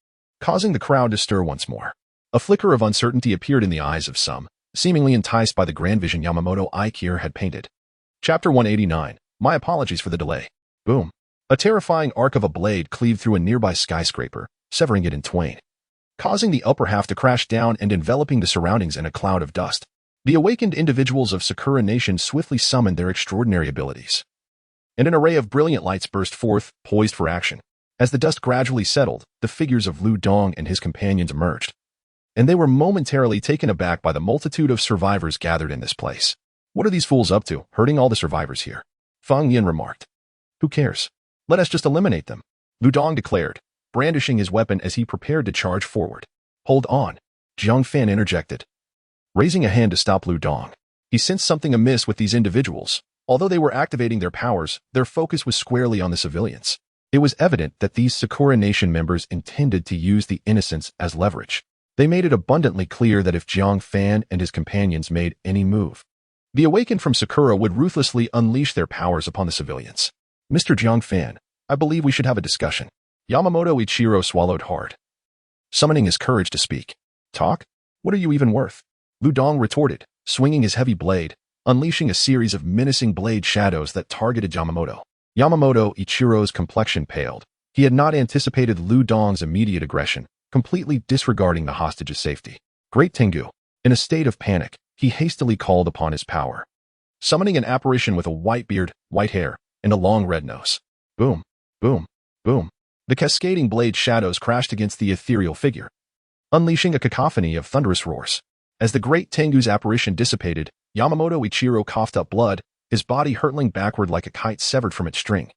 causing the crowd to stir once more. A flicker of uncertainty appeared in the eyes of some, seemingly enticed by the grand vision Yamamoto Ikir had painted. Chapter 189. My apologies for the delay. Boom. A terrifying arc of a blade cleaved through a nearby skyscraper, severing it in twain, causing the upper half to crash down and enveloping the surroundings in a cloud of dust. The awakened individuals of Sakura Nation swiftly summoned their extraordinary abilities, and an array of brilliant lights burst forth, poised for action. As the dust gradually settled, the figures of Lu Dong and his companions emerged, and they were momentarily taken aback by the multitude of survivors gathered in this place. What are these fools up to, hurting all the survivors here? Fang Yin remarked. Who cares? Let us just eliminate them, Lu Dong declared, brandishing his weapon as he prepared to charge forward. Hold on, Jiang Fan interjected, raising a hand to stop Lu Dong. He sensed something amiss with these individuals. Although they were activating their powers, their focus was squarely on the civilians. It was evident that these Sakura Nation members intended to use the innocents as leverage. They made it abundantly clear that if Jiang Fan and his companions made any move, the awakened from Sakura would ruthlessly unleash their powers upon the civilians. Mr. Jiang Fan, I believe we should have a discussion. Yamamoto Ichiro swallowed hard, summoning his courage to speak. Talk? What are you even worth? Lu Dong retorted, swinging his heavy blade, unleashing a series of menacing blade shadows that targeted Yamamoto. Yamamoto Ichiro's complexion paled. He had not anticipated Lu Dong's immediate aggression, completely disregarding the hostage's safety. Great Tengu. In a state of panic, he hastily called upon his power, summoning an apparition with a white beard, white hair, and a long red nose. Boom, boom, boom. The cascading blade shadows crashed against the ethereal figure, unleashing a cacophony of thunderous roars. As the great Tengu's apparition dissipated, Yamamoto Ichiro coughed up blood, his body hurtling backward like a kite severed from its string,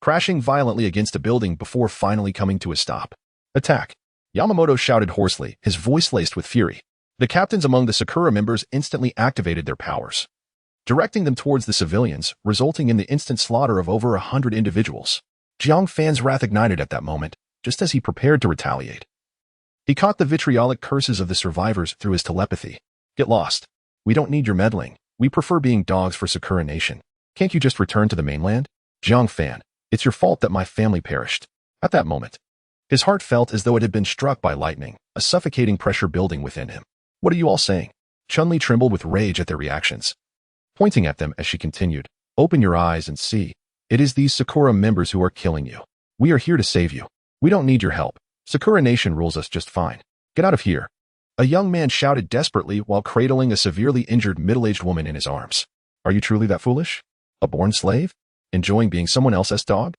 crashing violently against a building before finally coming to a stop. Attack! Yamamoto shouted hoarsely, his voice laced with fury. The captains among the Sakura members instantly activated their powers, directing them towards the civilians, resulting in the instant slaughter of over 100 individuals. Jiang Fan's wrath ignited at that moment, just as he prepared to retaliate. He caught the vitriolic curses of the survivors through his telepathy. Get lost. We don't need your meddling. We prefer being dogs for Sakura Nation. Can't you just return to the mainland? Jiang Fan, it's your fault that my family perished. At that moment, his heart felt as though it had been struck by lightning, a suffocating pressure building within him. What are you all saying? Chun-Li trembled with rage at their reactions, pointing at them as she continued. Open your eyes and see. It is these Sakura members who are killing you. We are here to save you. We don't need your help. Sakura Nation rules us just fine. Get out of here. A young man shouted desperately while cradling a severely injured middle-aged woman in his arms. Are you truly that foolish? A born slave? Enjoying being someone else's dog?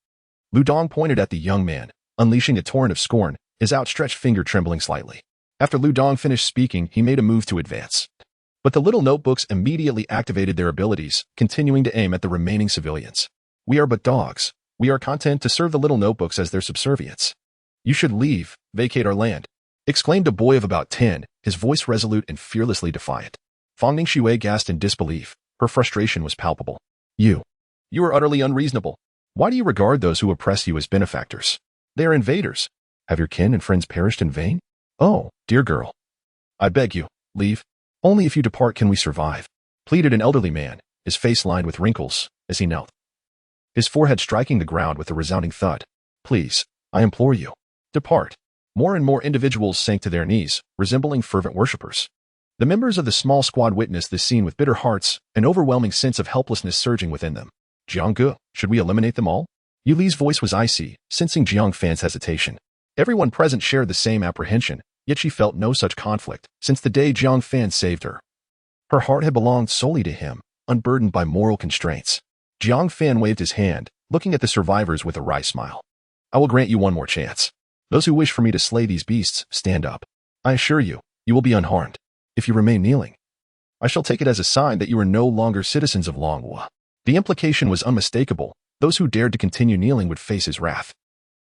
Lu Dong pointed at the young man, unleashing a torrent of scorn, his outstretched finger trembling slightly. After Lu Dong finished speaking, he made a move to advance. But the little notebooks immediately activated their abilities, continuing to aim at the remaining civilians. We are but dogs. We are content to serve the little notebooks as their subservience. You should leave, vacate our land, exclaimed a boy of about 10, his voice resolute and fearlessly defiant. Fang Ningxue gasped in disbelief. Her frustration was palpable. You are utterly unreasonable. Why do you regard those who oppress you as benefactors? They are invaders. Have your kin and friends perished in vain? Oh, dear girl. I beg you, leave. Only if you depart can we survive, pleaded an elderly man, his face lined with wrinkles, as he knelt, his forehead striking the ground with a resounding thud. Please, I implore you, depart. More and more individuals sank to their knees, resembling fervent worshippers. The members of the small squad witnessed this scene with bitter hearts, an overwhelming sense of helplessness surging within them. Jiang, should we eliminate them all? Yu Li's voice was icy, sensing Jiang Fan's hesitation. Everyone present shared the same apprehension, yet she felt no such conflict, since the day Jiang Fan saved her. Her heart had belonged solely to him, unburdened by moral constraints. Jiang Fan waved his hand, looking at the survivors with a wry smile. I will grant you one more chance. Those who wish for me to slay these beasts, stand up. I assure you, you will be unharmed. If you remain kneeling, I shall take it as a sign that you are no longer citizens of Longhua. The implication was unmistakable. Those who dared to continue kneeling would face his wrath.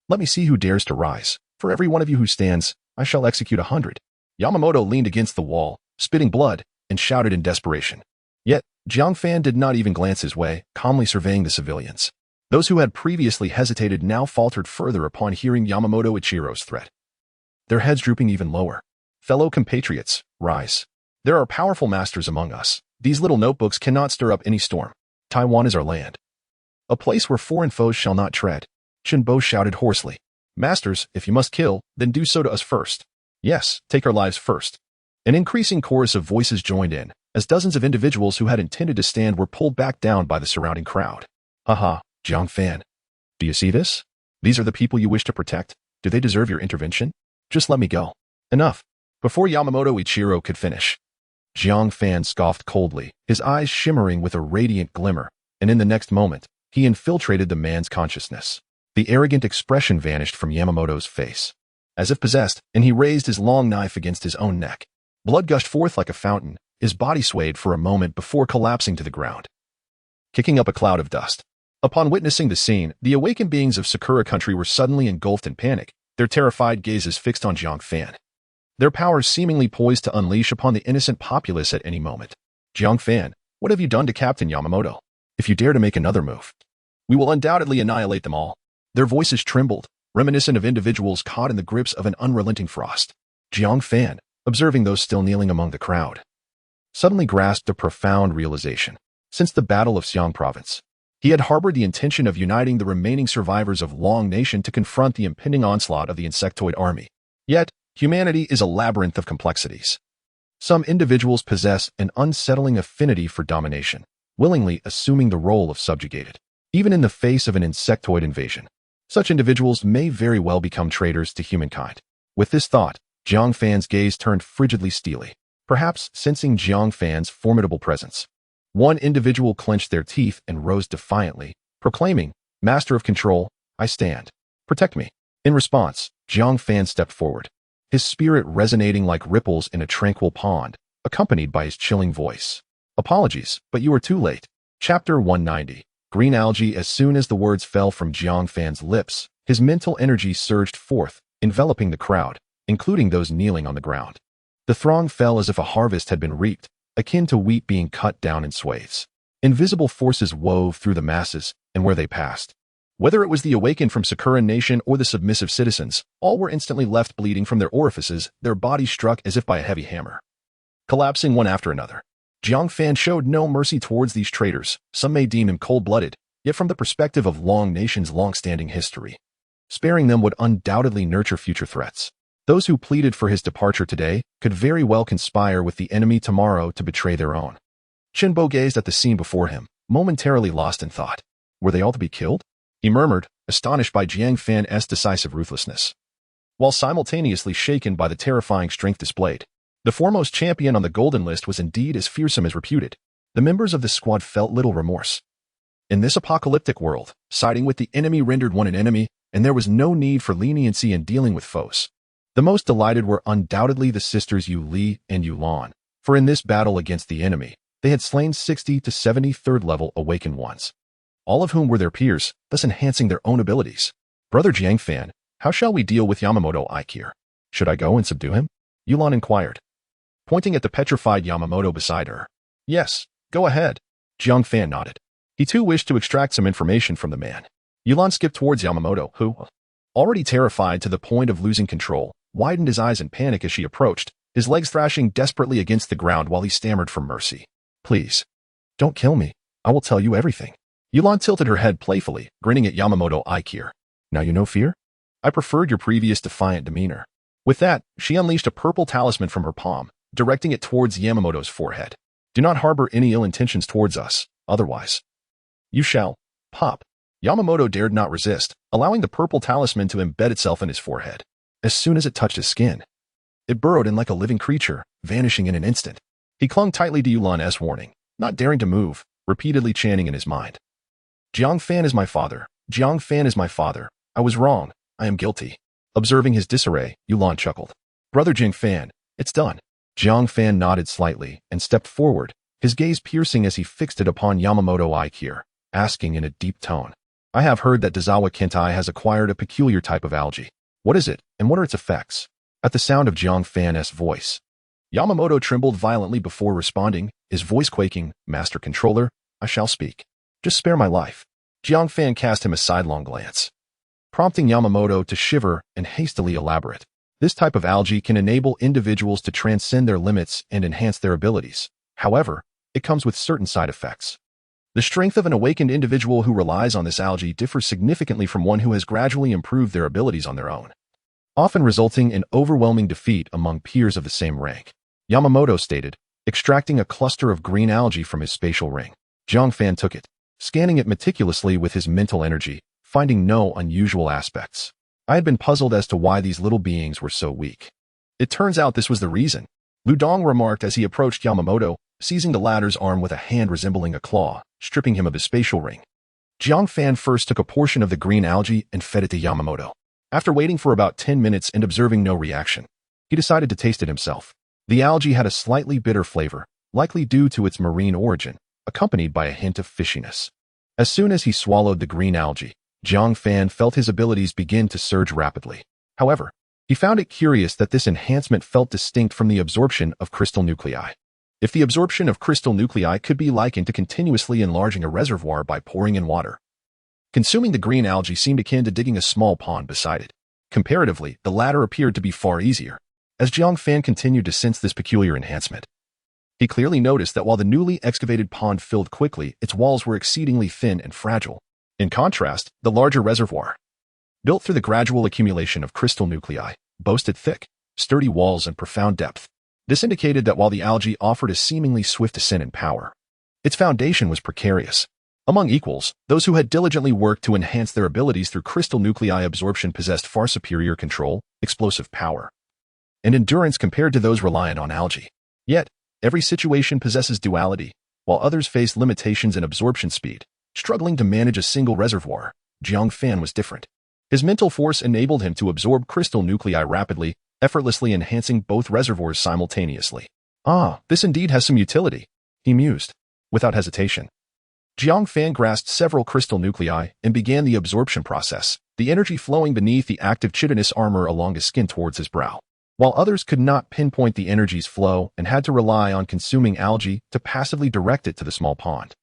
Let me see who dares to rise. For every one of you who stands, I shall execute 100. Yamamoto leaned against the wall, spitting blood, and shouted in desperation. Yet, Jiang Fan did not even glance his way, calmly surveying the civilians. Those who had previously hesitated now faltered further upon hearing Yamamoto Ichiro's threat. Their heads drooping even lower. Fellow compatriots, rise. There are powerful masters among us. These little notebooks cannot stir up any storm. Taiwan is our land. A place where foreign foes shall not tread. Shinbo shouted hoarsely. Masters, if you must kill, then do so to us first. Yes, take our lives first. An increasing chorus of voices joined in, as dozens of individuals who had intended to stand were pulled back down by the surrounding crowd. Haha, Jiang Fan. Do you see this? These are the people you wish to protect. Do they deserve your intervention? Just let me go. Enough. Before Yamamoto Ichiro could finish, Jiang Fan scoffed coldly, his eyes shimmering with a radiant glimmer, and in the next moment, he infiltrated the man's consciousness. The arrogant expression vanished from Yamamoto's face, as if possessed, and he raised his long knife against his own neck. Blood gushed forth like a fountain, his body swayed for a moment before collapsing to the ground, kicking up a cloud of dust. Upon witnessing the scene, the awakened beings of Sakura country were suddenly engulfed in panic, their terrified gazes fixed on Jiang Fan. Their powers seemingly poised to unleash upon the innocent populace at any moment. Jiang Fan, what have you done to Captain Yamamoto? If you dare to make another move, we will undoubtedly annihilate them all. Their voices trembled, reminiscent of individuals caught in the grips of an unrelenting frost. Jiang Fan, observing those still kneeling among the crowd, suddenly grasped a profound realization. Since the Battle of Xiang Province, he had harbored the intention of uniting the remaining survivors of Long Nation to confront the impending onslaught of the insectoid army. Yet, humanity is a labyrinth of complexities. Some individuals possess an unsettling affinity for domination, willingly assuming the role of subjugated, even in the face of an insectoid invasion. Such individuals may very well become traitors to humankind. With this thought, Jiang Fan's gaze turned frigidly steely, perhaps sensing Jiang Fan's formidable presence. One individual clenched their teeth and rose defiantly, proclaiming, Master of Control, I stand. Protect me. In response, Jiang Fan stepped forward, his spirit resonating like ripples in a tranquil pond, accompanied by his chilling voice. Apologies, but you are too late. Chapter 190. Green algae. As soon as the words fell from Jiang Fan's lips, his mental energy surged forth, enveloping the crowd, including those kneeling on the ground. The throng fell as if a harvest had been reaped, akin to wheat being cut down in swathes. Invisible forces wove through the masses, and where they passed, whether it was the awakened from Sakura Nation or the submissive citizens, all were instantly left bleeding from their orifices, their bodies struck as if by a heavy hammer, collapsing one after another. Jiang Fan showed no mercy towards these traitors. Some may deem him cold-blooded, yet from the perspective of Long Nation's long-standing history, sparing them would undoubtedly nurture future threats. Those who pleaded for his departure today could very well conspire with the enemy tomorrow to betray their own. Shinbo gazed at the scene before him, momentarily lost in thought. Were they all to be killed? He murmured, astonished by Jiang Fan's decisive ruthlessness, while simultaneously shaken by the terrifying strength displayed. The foremost champion on the golden list was indeed as fearsome as reputed. The members of the squad felt little remorse. In this apocalyptic world, siding with the enemy rendered one an enemy, and there was no need for leniency in dealing with foes. The most delighted were undoubtedly the sisters Yu Li and Yu Lan, for in this battle against the enemy, they had slain 60 to 70 third-level awakened ones, all of whom were their peers, thus enhancing their own abilities. Brother Jiang Fan, how shall we deal with Yamamoto Ikir? Should I go and subdue him? Yu Lan inquired, pointing at the petrified Yamamoto beside her. Yes, go ahead. Jiang Fan nodded. He too wished to extract some information from the man. Yu Lan skipped towards Yamamoto, who, already terrified to the point of losing control, widened his eyes in panic as she approached, his legs thrashing desperately against the ground while he stammered for mercy. Please, don't kill me. I will tell you everything. Yu Lan tilted her head playfully, grinning at Yamamoto Ikir. Now you know fear? I preferred your previous defiant demeanor. With that, she unleashed a purple talisman from her palm, directing it towards Yamamoto's forehead. Do not harbor any ill intentions towards us, otherwise you shall pop. Yamamoto dared not resist, allowing the purple talisman to embed itself in his forehead. As soon as it touched his skin, it burrowed in like a living creature, vanishing in an instant. He clung tightly to Yulan's warning, not daring to move, repeatedly chanting in his mind. Jiang Fan is my father. Jiang Fan is my father. I was wrong. I am guilty. Observing his disarray, Yulan chuckled. Brother Jiang Fan, it's done. Jiang Fan nodded slightly and stepped forward, his gaze piercing as he fixed it upon Yamamoto Aikir, asking in a deep tone. I have heard that Dazawa Kentai has acquired a peculiar type of algae. What is it, and what are its effects? At the sound of Jiang Fan's voice, Yamamoto trembled violently before responding, his voice quaking. Master Controller, I shall speak. Just spare my life. Jiang Fan cast him a sidelong glance, prompting Yamamoto to shiver and hastily elaborate. This type of algae can enable individuals to transcend their limits and enhance their abilities. However, it comes with certain side effects. The strength of an awakened individual who relies on this algae differs significantly from one who has gradually improved their abilities on their own, often resulting in overwhelming defeat among peers of the same rank. Yamamoto stated, extracting a cluster of green algae from his spatial ring. Jiang Fan took it, scanning it meticulously with his mental energy, finding no unusual aspects. I had been puzzled as to why these little beings were so weak. It turns out this was the reason, Lu Dong remarked as he approached Yamamoto, seizing the latter's arm with a hand resembling a claw, stripping him of his spatial ring. Jiang Fan first took a portion of the green algae and fed it to Yamamoto. After waiting for about 10 minutes and observing no reaction, he decided to taste it himself. The algae had a slightly bitter flavor, likely due to its marine origin, accompanied by a hint of fishiness. As soon as he swallowed the green algae, Jiang Fan felt his abilities begin to surge rapidly. However, he found it curious that this enhancement felt distinct from the absorption of crystal nuclei. If the absorption of crystal nuclei could be likened to continuously enlarging a reservoir by pouring in water, consuming the green algae seemed akin to digging a small pond beside it. Comparatively, the latter appeared to be far easier. As Jiang Fan continued to sense this peculiar enhancement, he clearly noticed that while the newly excavated pond filled quickly, its walls were exceedingly thin and fragile. In contrast, the larger reservoir, built through the gradual accumulation of crystal nuclei, boasted thick, sturdy walls and profound depth. This indicated that while the algae offered a seemingly swift ascent in power, its foundation was precarious. Among equals, those who had diligently worked to enhance their abilities through crystal nuclei absorption possessed far superior control, explosive power, and endurance compared to those reliant on algae. Yet, every situation possesses duality, while others face limitations in absorption speed. Struggling to manage a single reservoir, Jiang Fan was different. His mental force enabled him to absorb crystal nuclei rapidly, effortlessly enhancing both reservoirs simultaneously. Ah, this indeed has some utility, he mused, without hesitation. Jiang Fan grasped several crystal nuclei and began the absorption process, the energy flowing beneath the active chitinous armor along his skin towards his brow. While others could not pinpoint the energy's flow and had to rely on consuming algae to passively direct it to the small pond,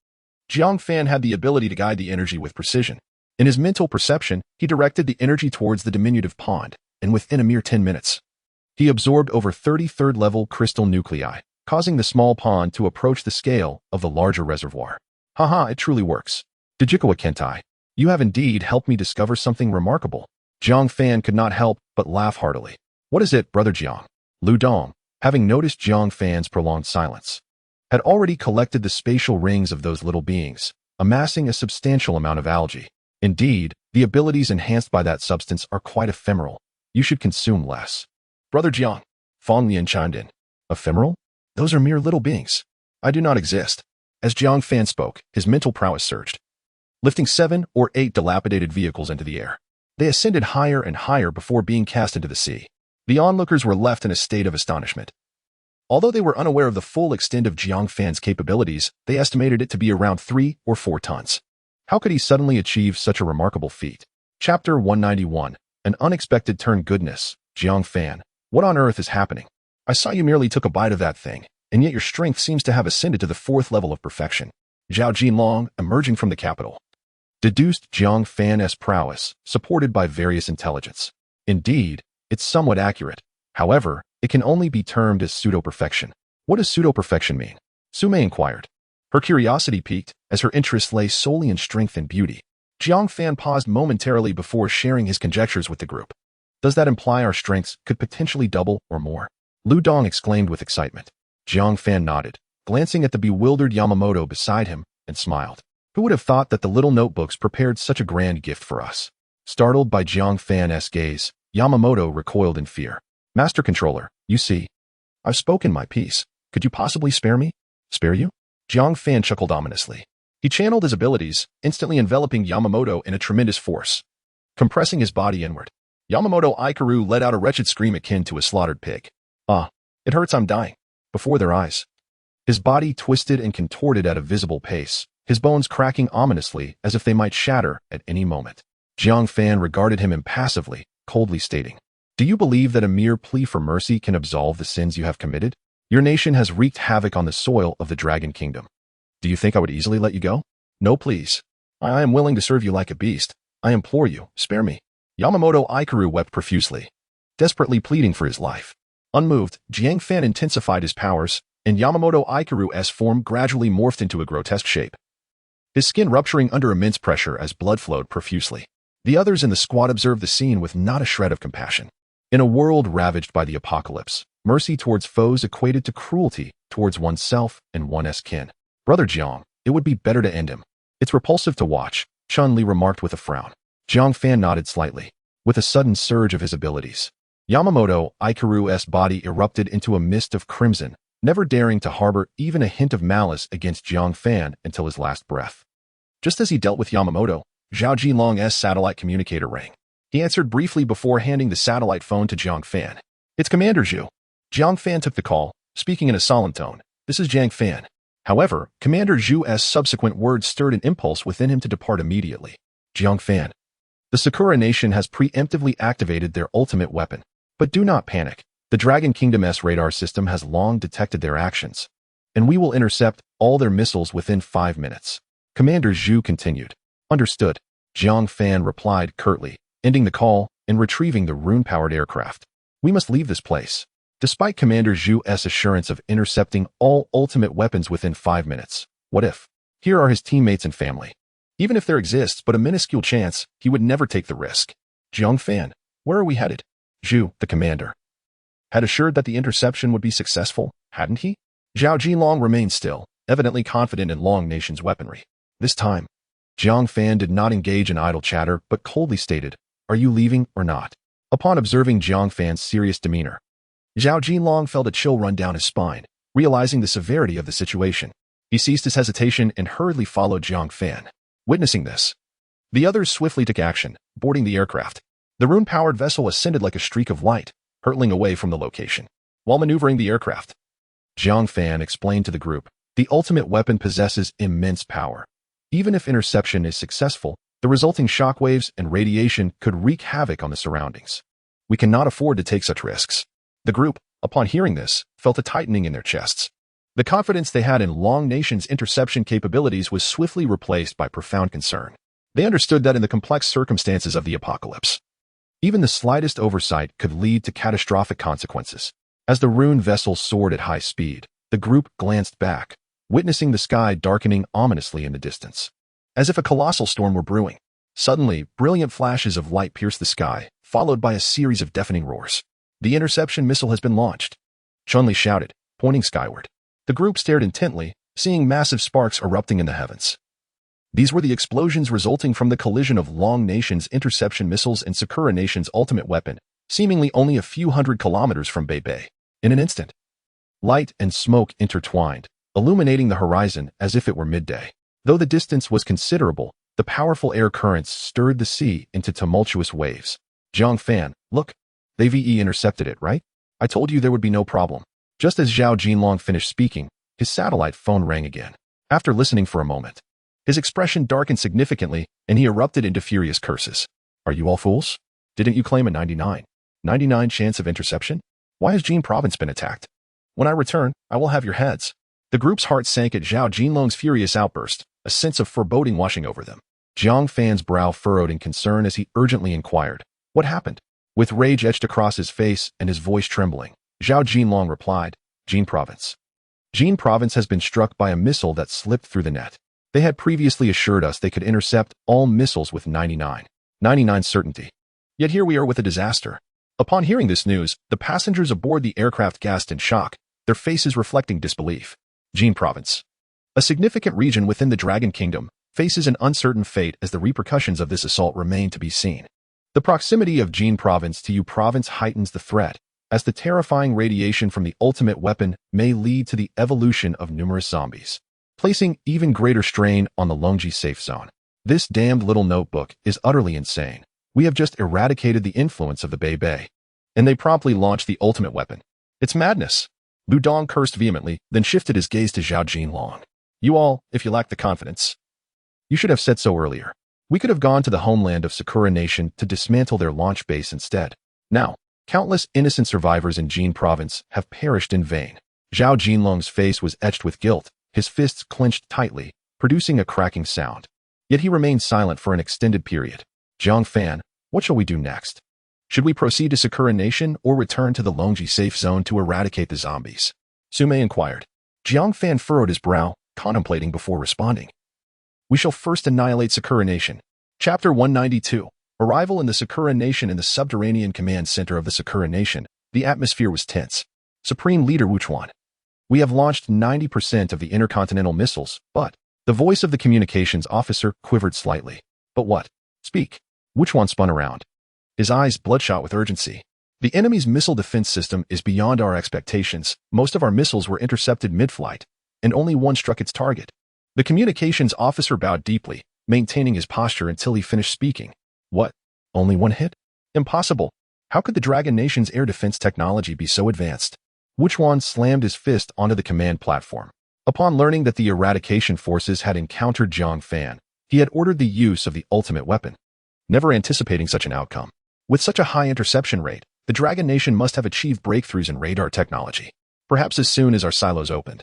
Jiang Fan had the ability to guide the energy with precision. In his mental perception, he directed the energy towards the diminutive pond, and within a mere 10 minutes, he absorbed over 30 third-level crystal nuclei, causing the small pond to approach the scale of the larger reservoir. Haha, it truly works. Dazawa Kentai, you have indeed helped me discover something remarkable. Jiang Fan could not help but laugh heartily. What is it, Brother Jiang? Lu Dong, having noticed Jiang Fan's prolonged silence, had already collected the spatial rings of those little beings, amassing a substantial amount of algae. Indeed, the abilities enhanced by that substance are quite ephemeral. You should consume less. Brother Jiang, Fong Lian chimed in. Ephemeral? Those are mere little beings. I do not exist. As Jiang Fan spoke, his mental prowess surged, lifting 7 or 8 dilapidated vehicles into the air. They ascended higher and higher before being cast into the sea. The onlookers were left in a state of astonishment. Although they were unaware of the full extent of Jiang Fan's capabilities, they estimated it to be around 3 or 4 tons. How could he suddenly achieve such a remarkable feat? Chapter 191. An unexpected turn. Goodness, Jiang Fan, what on earth is happening? I saw you merely took a bite of that thing, and yet your strength seems to have ascended to the 4th level of perfection. Zhao Jinlong, emerging from the capital, deduced Jiang Fan's prowess, supported by various intelligence. Indeed, it's somewhat accurate. However, it can only be termed as pseudo-perfection. What does pseudo-perfection mean? Sume inquired. Her curiosity piqued as her interest lay solely in strength and beauty. Jiang Fan paused momentarily before sharing his conjectures with the group. Does that imply our strengths could potentially double or more? Lu Dong exclaimed with excitement. Jiang Fan nodded, glancing at the bewildered Yamamoto beside him, and smiled. Who would have thought that the little notebooks prepared such a grand gift for us? Startled by Jiang Fan's gaze, Yamamoto recoiled in fear. Master Controller, you see, I've spoken my piece. Could you possibly spare me? Spare you? Jiang Fan chuckled ominously. He channeled his abilities, instantly enveloping Yamamoto in a tremendous force. Compressing his body inward, Yamamoto Ikaru let out a wretched scream akin to a slaughtered pig. Ah, it hurts, I'm dying. Before their eyes. His body twisted and contorted at a visible pace, his bones cracking ominously as if they might shatter at any moment. Jiang Fan regarded him impassively, coldly stating, Do you believe that a mere plea for mercy can absolve the sins you have committed? Your nation has wreaked havoc on the soil of the Dragon Kingdom. Do you think I would easily let you go? No, please. I am willing to serve you like a beast. I implore you, spare me. Yamamoto Ikaru wept profusely, desperately pleading for his life. Unmoved, Jiang Fan intensified his powers, and Yamamoto Ikaru's form gradually morphed into a grotesque shape, his skin rupturing under immense pressure as blood flowed profusely. The others in the squad observed the scene with not a shred of compassion. In a world ravaged by the apocalypse, mercy towards foes equated to cruelty towards oneself and one's kin. Brother Jiang, it would be better to end him. It's repulsive to watch, Chun-Li remarked with a frown. Jiang Fan nodded slightly, with a sudden surge of his abilities. Yamamoto Ikaru's body erupted into a mist of crimson, never daring to harbor even a hint of malice against Jiang Fan until his last breath. Just as he dealt with Yamamoto, Zhao Jilong's satellite communicator rang. He answered briefly before handing the satellite phone to Jiang Fan. It's Commander Zhu. Jiang Fan took the call, speaking in a solemn tone. This is Jiang Fan. However, Commander Zhu's subsequent words stirred an impulse within him to depart immediately. Jiang Fan. The Sakura Nation has preemptively activated their ultimate weapon. But do not panic. The Dragon Kingdom's radar system has long detected their actions, and we will intercept all their missiles within 5 minutes. Commander Zhu continued. Understood. Jiang Fan replied curtly, ending the call and retrieving the rune-powered aircraft. We must leave this place. Despite Commander Zhu's assurance of intercepting all ultimate weapons within 5 minutes, what if? Here are his teammates and family. Even if there exists but a minuscule chance, he would never take the risk. Jiang Fan, where are we headed? Zhu, the commander, had assured that the interception would be successful, hadn't he? Zhao Jilong remained still, evidently confident in Long Nation's weaponry. This time, Jiang Fan did not engage in idle chatter but coldly stated, Are you leaving or not? Upon observing Jiang Fan's serious demeanor, Zhao Jilong felt a chill run down his spine, realizing the severity of the situation. He ceased his hesitation and hurriedly followed Jiang Fan. Witnessing this, the others swiftly took action, boarding the aircraft. The rune-powered vessel ascended like a streak of light, hurtling away from the location. While maneuvering the aircraft, Jiang Fan explained to the group, the ultimate weapon possesses immense power. Even if interception is successful, the resulting shockwaves and radiation could wreak havoc on the surroundings. We cannot afford to take such risks. The group, upon hearing this, felt a tightening in their chests. The confidence they had in Long Nation's interception capabilities was swiftly replaced by profound concern. They understood that in the complex circumstances of the apocalypse, even the slightest oversight could lead to catastrophic consequences. As the rune vessel soared at high speed, the group glanced back, witnessing the sky darkening ominously in the distance, as if a colossal storm were brewing. Suddenly, brilliant flashes of light pierced the sky, followed by a series of deafening roars. The interception missile has been launched, Chun-Li shouted, pointing skyward. The group stared intently, seeing massive sparks erupting in the heavens. These were the explosions resulting from the collision of Long Nation's interception missiles and Sakura Nation's ultimate weapon, seemingly only a few hundred kilometers from Beibei. In an instant, light and smoke intertwined, illuminating the horizon as if it were midday. Though the distance was considerable, the powerful air currents stirred the sea into tumultuous waves. Jiang Fan, look, they VE intercepted it, right? I told you there would be no problem. Just as Zhao Jinlong finished speaking, his satellite phone rang again. After listening for a moment, his expression darkened significantly, and he erupted into furious curses. Are you all fools? Didn't you claim a 99 chance of interception? Why has Jin Province been attacked? When I return, I will have your heads. The group's heart sank at Zhao Jinlong's furious outburst, a sense of foreboding washing over them. Jiang Fan's brow furrowed in concern as he urgently inquired, What happened? With rage etched across his face and his voice trembling, Zhao Jinlong replied, Jin Province. Jin Province has been struck by a missile that slipped through the net. They had previously assured us they could intercept all missiles with 99 certainty. Yet here we are with a disaster. Upon hearing this news, the passengers aboard the aircraft gasped in shock, their faces reflecting disbelief. Jiang Province, a significant region within the Dragon Kingdom, faces an uncertain fate as the repercussions of this assault remain to be seen. The proximity of Jiang Province to Yu Province heightens the threat, as the terrifying radiation from the ultimate weapon may lead to the evolution of numerous zombies, placing even greater strain on the Longji safe zone. This damned little notebook is utterly insane. We have just eradicated the influence of the Bei, and they promptly launched the ultimate weapon. It's madness. Lu Dong cursed vehemently, then shifted his gaze to Zhao Jinlong. You all, if you lack the confidence, you should have said so earlier. We could have gone to the homeland of Sakura Nation to dismantle their launch base instead. Now, countless innocent survivors in Jiang Province have perished in vain. Zhao Jinlong's face was etched with guilt, his fists clenched tightly, producing a cracking sound. Yet he remained silent for an extended period. Jiang Fan, what shall we do next? Should we proceed to Sakura Nation or return to the Longji safe zone to eradicate the zombies? Sume inquired. Jiang Fan furrowed his brow, contemplating before responding. We shall first annihilate Sakura Nation. Chapter 192. Arrival in the Sakura Nation. In the subterranean command center of the Sakura Nation, the atmosphere was tense. Supreme Leader Wuchuan. We have launched 90% of the intercontinental missiles, but the voice of the communications officer quivered slightly. But what? Speak. Wuchuan spun around, his eyes bloodshot with urgency. The enemy's missile defense system is beyond our expectations. Most of our missiles were intercepted mid-flight, and only one struck its target. The communications officer bowed deeply, maintaining his posture until he finished speaking. What? Only one hit? Impossible. How could the Dragon Nation's air defense technology be so advanced? Wuchuan slammed his fist onto the command platform. Upon learning that the eradication forces had encountered Jiang Fan, he had ordered the use of the ultimate weapon. Never anticipating such an outcome. With such a high interception rate, the Dragon Nation must have achieved breakthroughs in radar technology, perhaps as soon as our silos opened.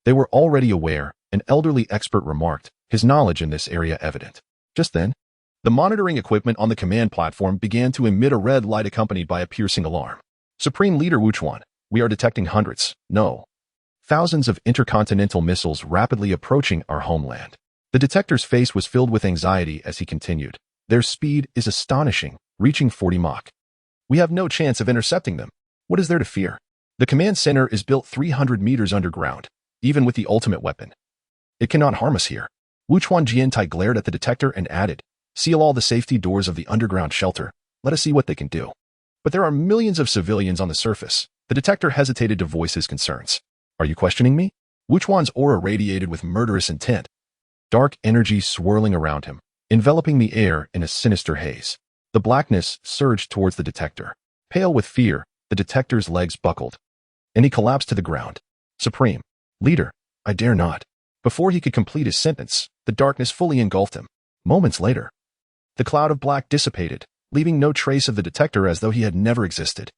They were already aware, an elderly expert remarked, his knowledge in this area evident. Just then, the monitoring equipment on the command platform began to emit a red light accompanied by a piercing alarm. Supreme Leader Wuchuan, we are detecting hundreds, no, thousands of intercontinental missiles rapidly approaching our homeland. The detector's face was filled with anxiety as he continued. Their speed is astonishing, reaching 40 Mach. We have no chance of intercepting them. What is there to fear? The command center is built 300 meters underground, even with the ultimate weapon. It cannot harm us here. Wuchuan Jiantai glared at the detector and added, seal all the safety doors of the underground shelter. Let us see what they can do. But there are millions of civilians on the surface. The detector hesitated to voice his concerns. Are you questioning me? Wuchuan's aura radiated with murderous intent. Dark energy swirling around him, enveloping the air in a sinister haze. The blackness surged towards the detector. Pale with fear, the detector's legs buckled, and he collapsed to the ground. Supreme Leader, I dare not. Before he could complete his sentence, the darkness fully engulfed him. Moments later, the cloud of black dissipated, leaving no trace of the detector as though he had never existed.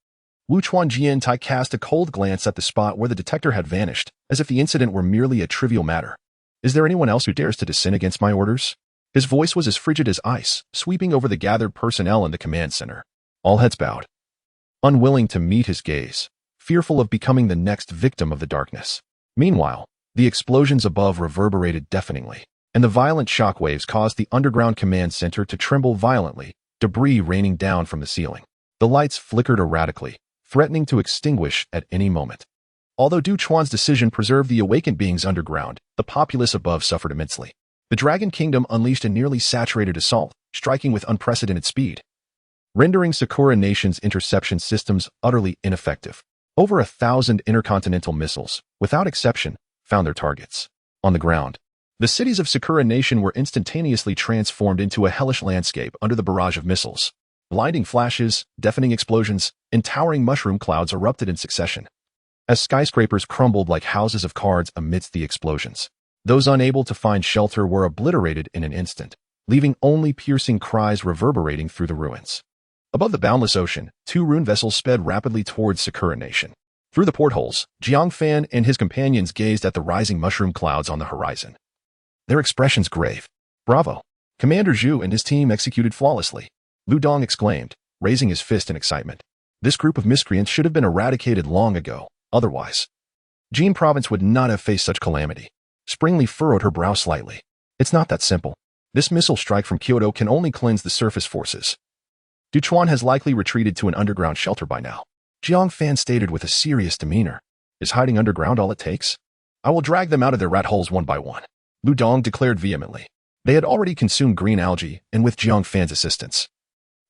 Wuchuan Jiantai cast a cold glance at the spot where the detector had vanished, as if the incident were merely a trivial matter. Is there anyone else who dares to dissent against my orders? His voice was as frigid as ice, sweeping over the gathered personnel in the command center. All heads bowed, unwilling to meet his gaze, fearful of becoming the next victim of the darkness. Meanwhile, the explosions above reverberated deafeningly, and the violent shockwaves caused the underground command center to tremble violently, debris raining down from the ceiling. The lights flickered erratically, threatening to extinguish at any moment. Although Du Chuan's decision preserved the awakened beings underground, the populace above suffered immensely. The Dragon Kingdom unleashed a nearly saturated assault, striking with unprecedented speed, rendering Sakura Nation's interception systems utterly ineffective. Over 1,000 intercontinental missiles, without exception, found their targets. On the ground, the cities of Sakura Nation were instantaneously transformed into a hellish landscape under the barrage of missiles. Blinding flashes, deafening explosions, and towering mushroom clouds erupted in succession, as skyscrapers crumbled like houses of cards amidst the explosions. Those unable to find shelter were obliterated in an instant, leaving only piercing cries reverberating through the ruins. Above the boundless ocean, 2 rune vessels sped rapidly towards Sakura Nation. Through the portholes, Jiang Fan and his companions gazed at the rising mushroom clouds on the horizon, their expressions grave. Bravo! Commander Zhu and his team executed flawlessly, Lu Dong exclaimed, raising his fist in excitement. This group of miscreants should have been eradicated long ago, otherwise Jiang Province would not have faced such calamity. Springly furrowed her brow slightly. It's not that simple. This missile strike from Kyoto can only cleanse the surface forces. Duchuan has likely retreated to an underground shelter by now. Jiang Fan stated with a serious demeanor. Is hiding underground all it takes? I will drag them out of their rat holes one by one. Lu Dong declared vehemently. They had already consumed green algae, and with Jiang Fan's assistance,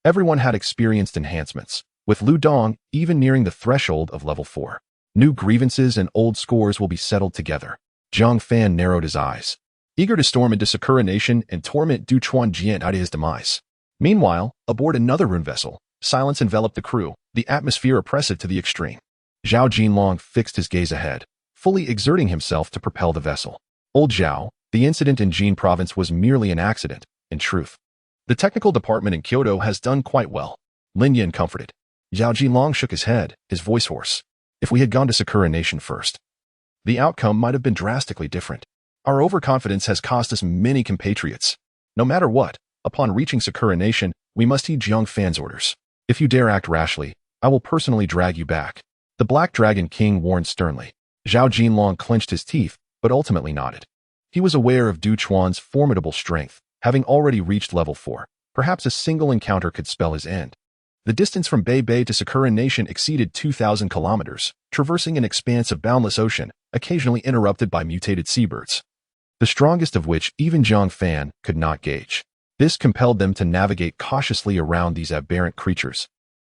everyone had experienced enhancements, with Lu Dong even nearing the threshold of level 4. New grievances and old scores will be settled together. Jiang Fan narrowed his eyes, eager to storm into Sakura Nation and torment Duchuan Jian to his demise. Meanwhile, aboard another rune vessel, silence enveloped the crew, the atmosphere oppressive to the extreme. Zhao Jinlong fixed his gaze ahead, fully exerting himself to propel the vessel. Old Zhao, the incident in Jin province was merely an accident, in truth. The technical department in Kyoto has done quite well. Lin Yin comforted. Zhao Jinlong shook his head, his voice hoarse. If we had gone to Sakura Nation first, the outcome might have been drastically different. Our overconfidence has cost us many compatriots. No matter what, upon reaching Sakura Nation, we must heed Jiang Fan's orders. If you dare act rashly, I will personally drag you back. The Black Dragon King warned sternly. Zhao Jinlong clenched his teeth, but ultimately nodded. He was aware of Du Chuan's formidable strength, having already reached level 4. Perhaps a single encounter could spell his end. The distance from Bei Bei to Sakura Nation exceeded 2,000 kilometers, traversing an expanse of boundless ocean, occasionally interrupted by mutated seabirds, the strongest of which even Jiang Fan could not gauge. This compelled them to navigate cautiously around these aberrant creatures,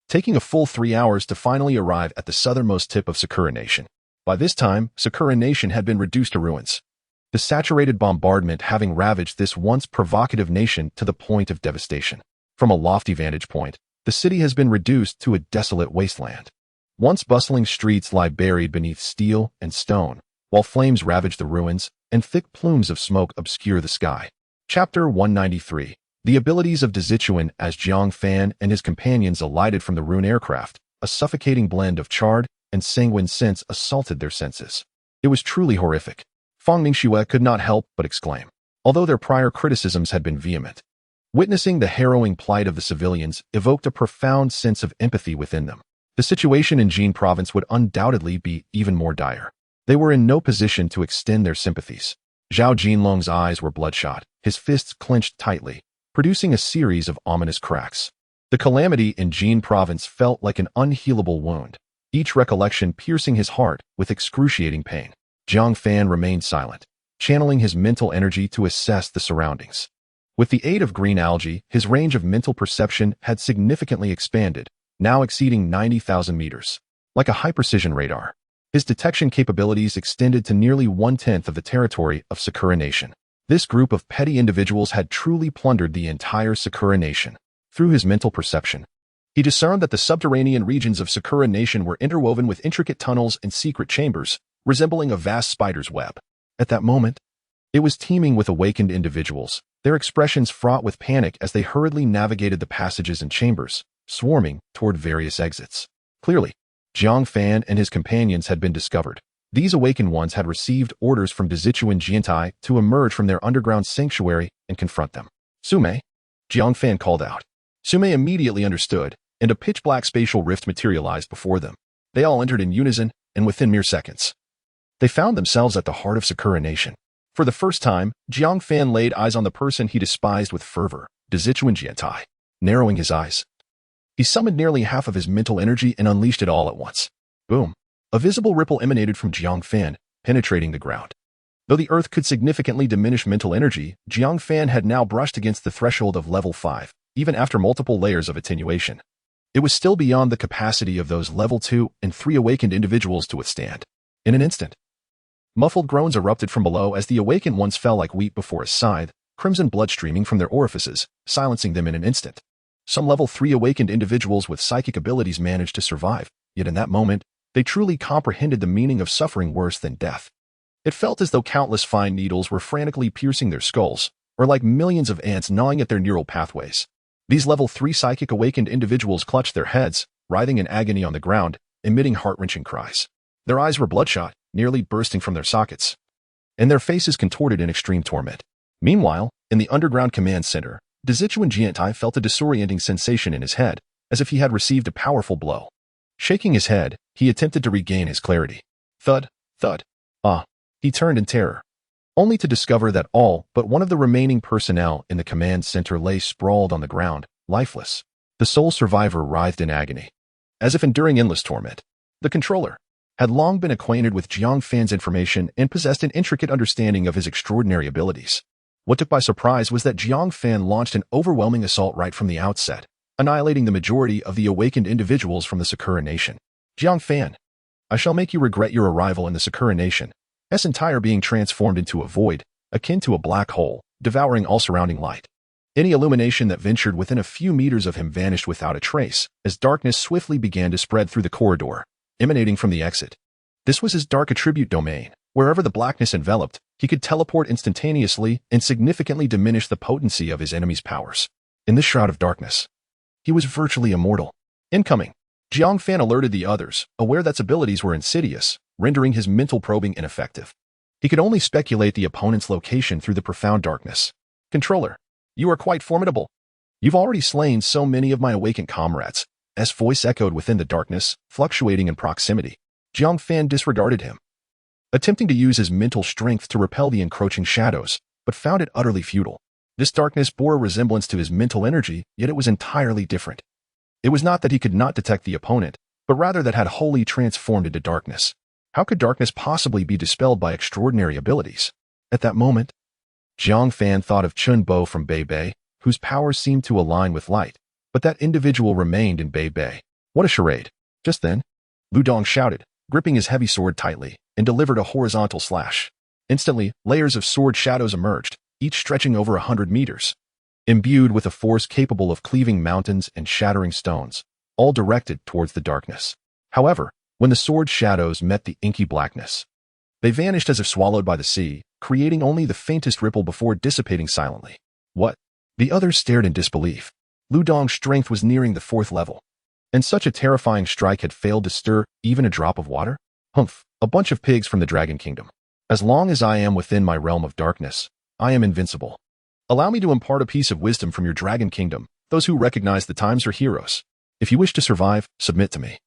taking a full 3 hours to finally arrive at the southernmost tip of Sakura Nation. By this time, Sakura Nation had been reduced to ruins, the saturated bombardment having ravaged this once provocative nation to the point of devastation. From a lofty vantage point, the city has been reduced to a desolate wasteland. Once bustling streets lie buried beneath steel and stone, while flames ravage the ruins and thick plumes of smoke obscure the sky. Chapter 193. The abilities of Dazichuan as Jiang Fan and his companions alighted from the rune aircraft, a suffocating blend of charred and sanguine scents assaulted their senses. It was truly horrific. Fang Ningxue could not help but exclaim, although their prior criticisms had been vehement. Witnessing the harrowing plight of the civilians evoked a profound sense of empathy within them. The situation in Jin province would undoubtedly be even more dire. They were in no position to extend their sympathies. Zhao Jinlong's eyes were bloodshot, his fists clenched tightly, producing a series of ominous cracks. The calamity in Jin province felt like an unhealable wound, each recollection piercing his heart with excruciating pain. Jiang Fan remained silent, channeling his mental energy to assess the surroundings. With the aid of green algae, his range of mental perception had significantly expanded, now exceeding 90,000 meters. Like a high-precision radar, his detection capabilities extended to nearly 1/10 of the territory of Sakura Nation. This group of petty individuals had truly plundered the entire Sakura Nation. Through his mental perception, he discerned that the subterranean regions of Sakura Nation were interwoven with intricate tunnels and secret chambers, resembling a vast spider's web. At that moment, it was teeming with awakened individuals, their expressions fraught with panic as they hurriedly navigated the passages and chambers, swarming toward various exits. Clearly, Jiang Fan and his companions had been discovered. These awakened ones had received orders from Dazichuan Jiantai to emerge from their underground sanctuary and confront them. Sume, Jiang Fan called out. Sume immediately understood, and a pitch-black spatial rift materialized before them. They all entered in unison, and within mere seconds, they found themselves at the heart of Sakura Nation. For the first time, Jiang Fan laid eyes on the person he despised with fervor, Dazichuan Jiantai. Narrowing his eyes, he summoned nearly half of his mental energy and unleashed it all at once. Boom! A visible ripple emanated from Jiang Fan, penetrating the ground. Though the earth could significantly diminish mental energy, Jiang Fan had now brushed against the threshold of level 5, even after multiple layers of attenuation. It was still beyond the capacity of those level 2 and 3 awakened individuals to withstand. In an instant, muffled groans erupted from below as the awakened ones fell like wheat before a scythe, crimson blood streaming from their orifices, silencing them in an instant. Some level 3 awakened individuals with psychic abilities managed to survive, yet in that moment, they truly comprehended the meaning of suffering worse than death. It felt as though countless fine needles were frantically piercing their skulls, or like millions of ants gnawing at their neural pathways. These level 3 psychic awakened individuals clutched their heads, writhing in agony on the ground, emitting heart-wrenching cries. Their eyes were bloodshot, nearly bursting from their sockets, and their faces contorted in extreme torment. Meanwhile, in the underground command center, Dazichuan Jiantai felt a disorienting sensation in his head, as if he had received a powerful blow. Shaking his head, he attempted to regain his clarity. Thud, thud. He turned in terror, only to discover that all but one of the remaining personnel in the command center lay sprawled on the ground, lifeless. The sole survivor writhed in agony, as if enduring endless torment. The controller had long been acquainted with Jiang Fan's information and possessed an intricate understanding of his extraordinary abilities. What took by surprise was that Jiang Fan launched an overwhelming assault right from the outset, annihilating the majority of the awakened individuals from the Sakura Nation. Jiang Fan, I shall make you regret your arrival in the Sakura Nation. S entire being transformed into a void, akin to a black hole, devouring all surrounding light. Any illumination that ventured within a few meters of him vanished without a trace, as darkness swiftly began to spread through the corridor, emanating from the exit. This was his dark attribute domain. Wherever the blackness enveloped, he could teleport instantaneously and significantly diminish the potency of his enemy's powers. In this shroud of darkness, he was virtually immortal. Incoming. Jiang Fan alerted the others, aware that its abilities were insidious, rendering his mental probing ineffective. He could only speculate the opponent's location through the profound darkness. Controller, you are quite formidable. You've already slain so many of my awakened comrades. S voice echoed within the darkness, fluctuating in proximity. Jiang Fan disregarded him, attempting to use his mental strength to repel the encroaching shadows, but found it utterly futile. This darkness bore a resemblance to his mental energy, yet it was entirely different. It was not that he could not detect the opponent, but rather that had wholly transformed into darkness. How could darkness possibly be dispelled by extraordinary abilities? At that moment, Jiang Fan thought of Chun Bo from Bei Bei, whose powers seemed to align with light, but that individual remained in Bei Bei. What a charade. Just then, Lu Dong shouted, gripping his heavy sword tightly, and delivered a horizontal slash. Instantly, layers of sword shadows emerged, each stretching over 100 meters. Imbued with a force capable of cleaving mountains and shattering stones, all directed towards the darkness. However, when the sword shadows met the inky blackness, they vanished as if swallowed by the sea, creating only the faintest ripple before dissipating silently. What? The others stared in disbelief. Lu Dong's strength was nearing the 4th level, and such a terrifying strike had failed to stir even a drop of water? Humph, a bunch of pigs from the Dragon Kingdom. As long as I am within my realm of darkness, I am invincible. Allow me to impart a piece of wisdom from your Dragon Kingdom. Those who recognize the times are heroes. If you wish to survive, submit to me,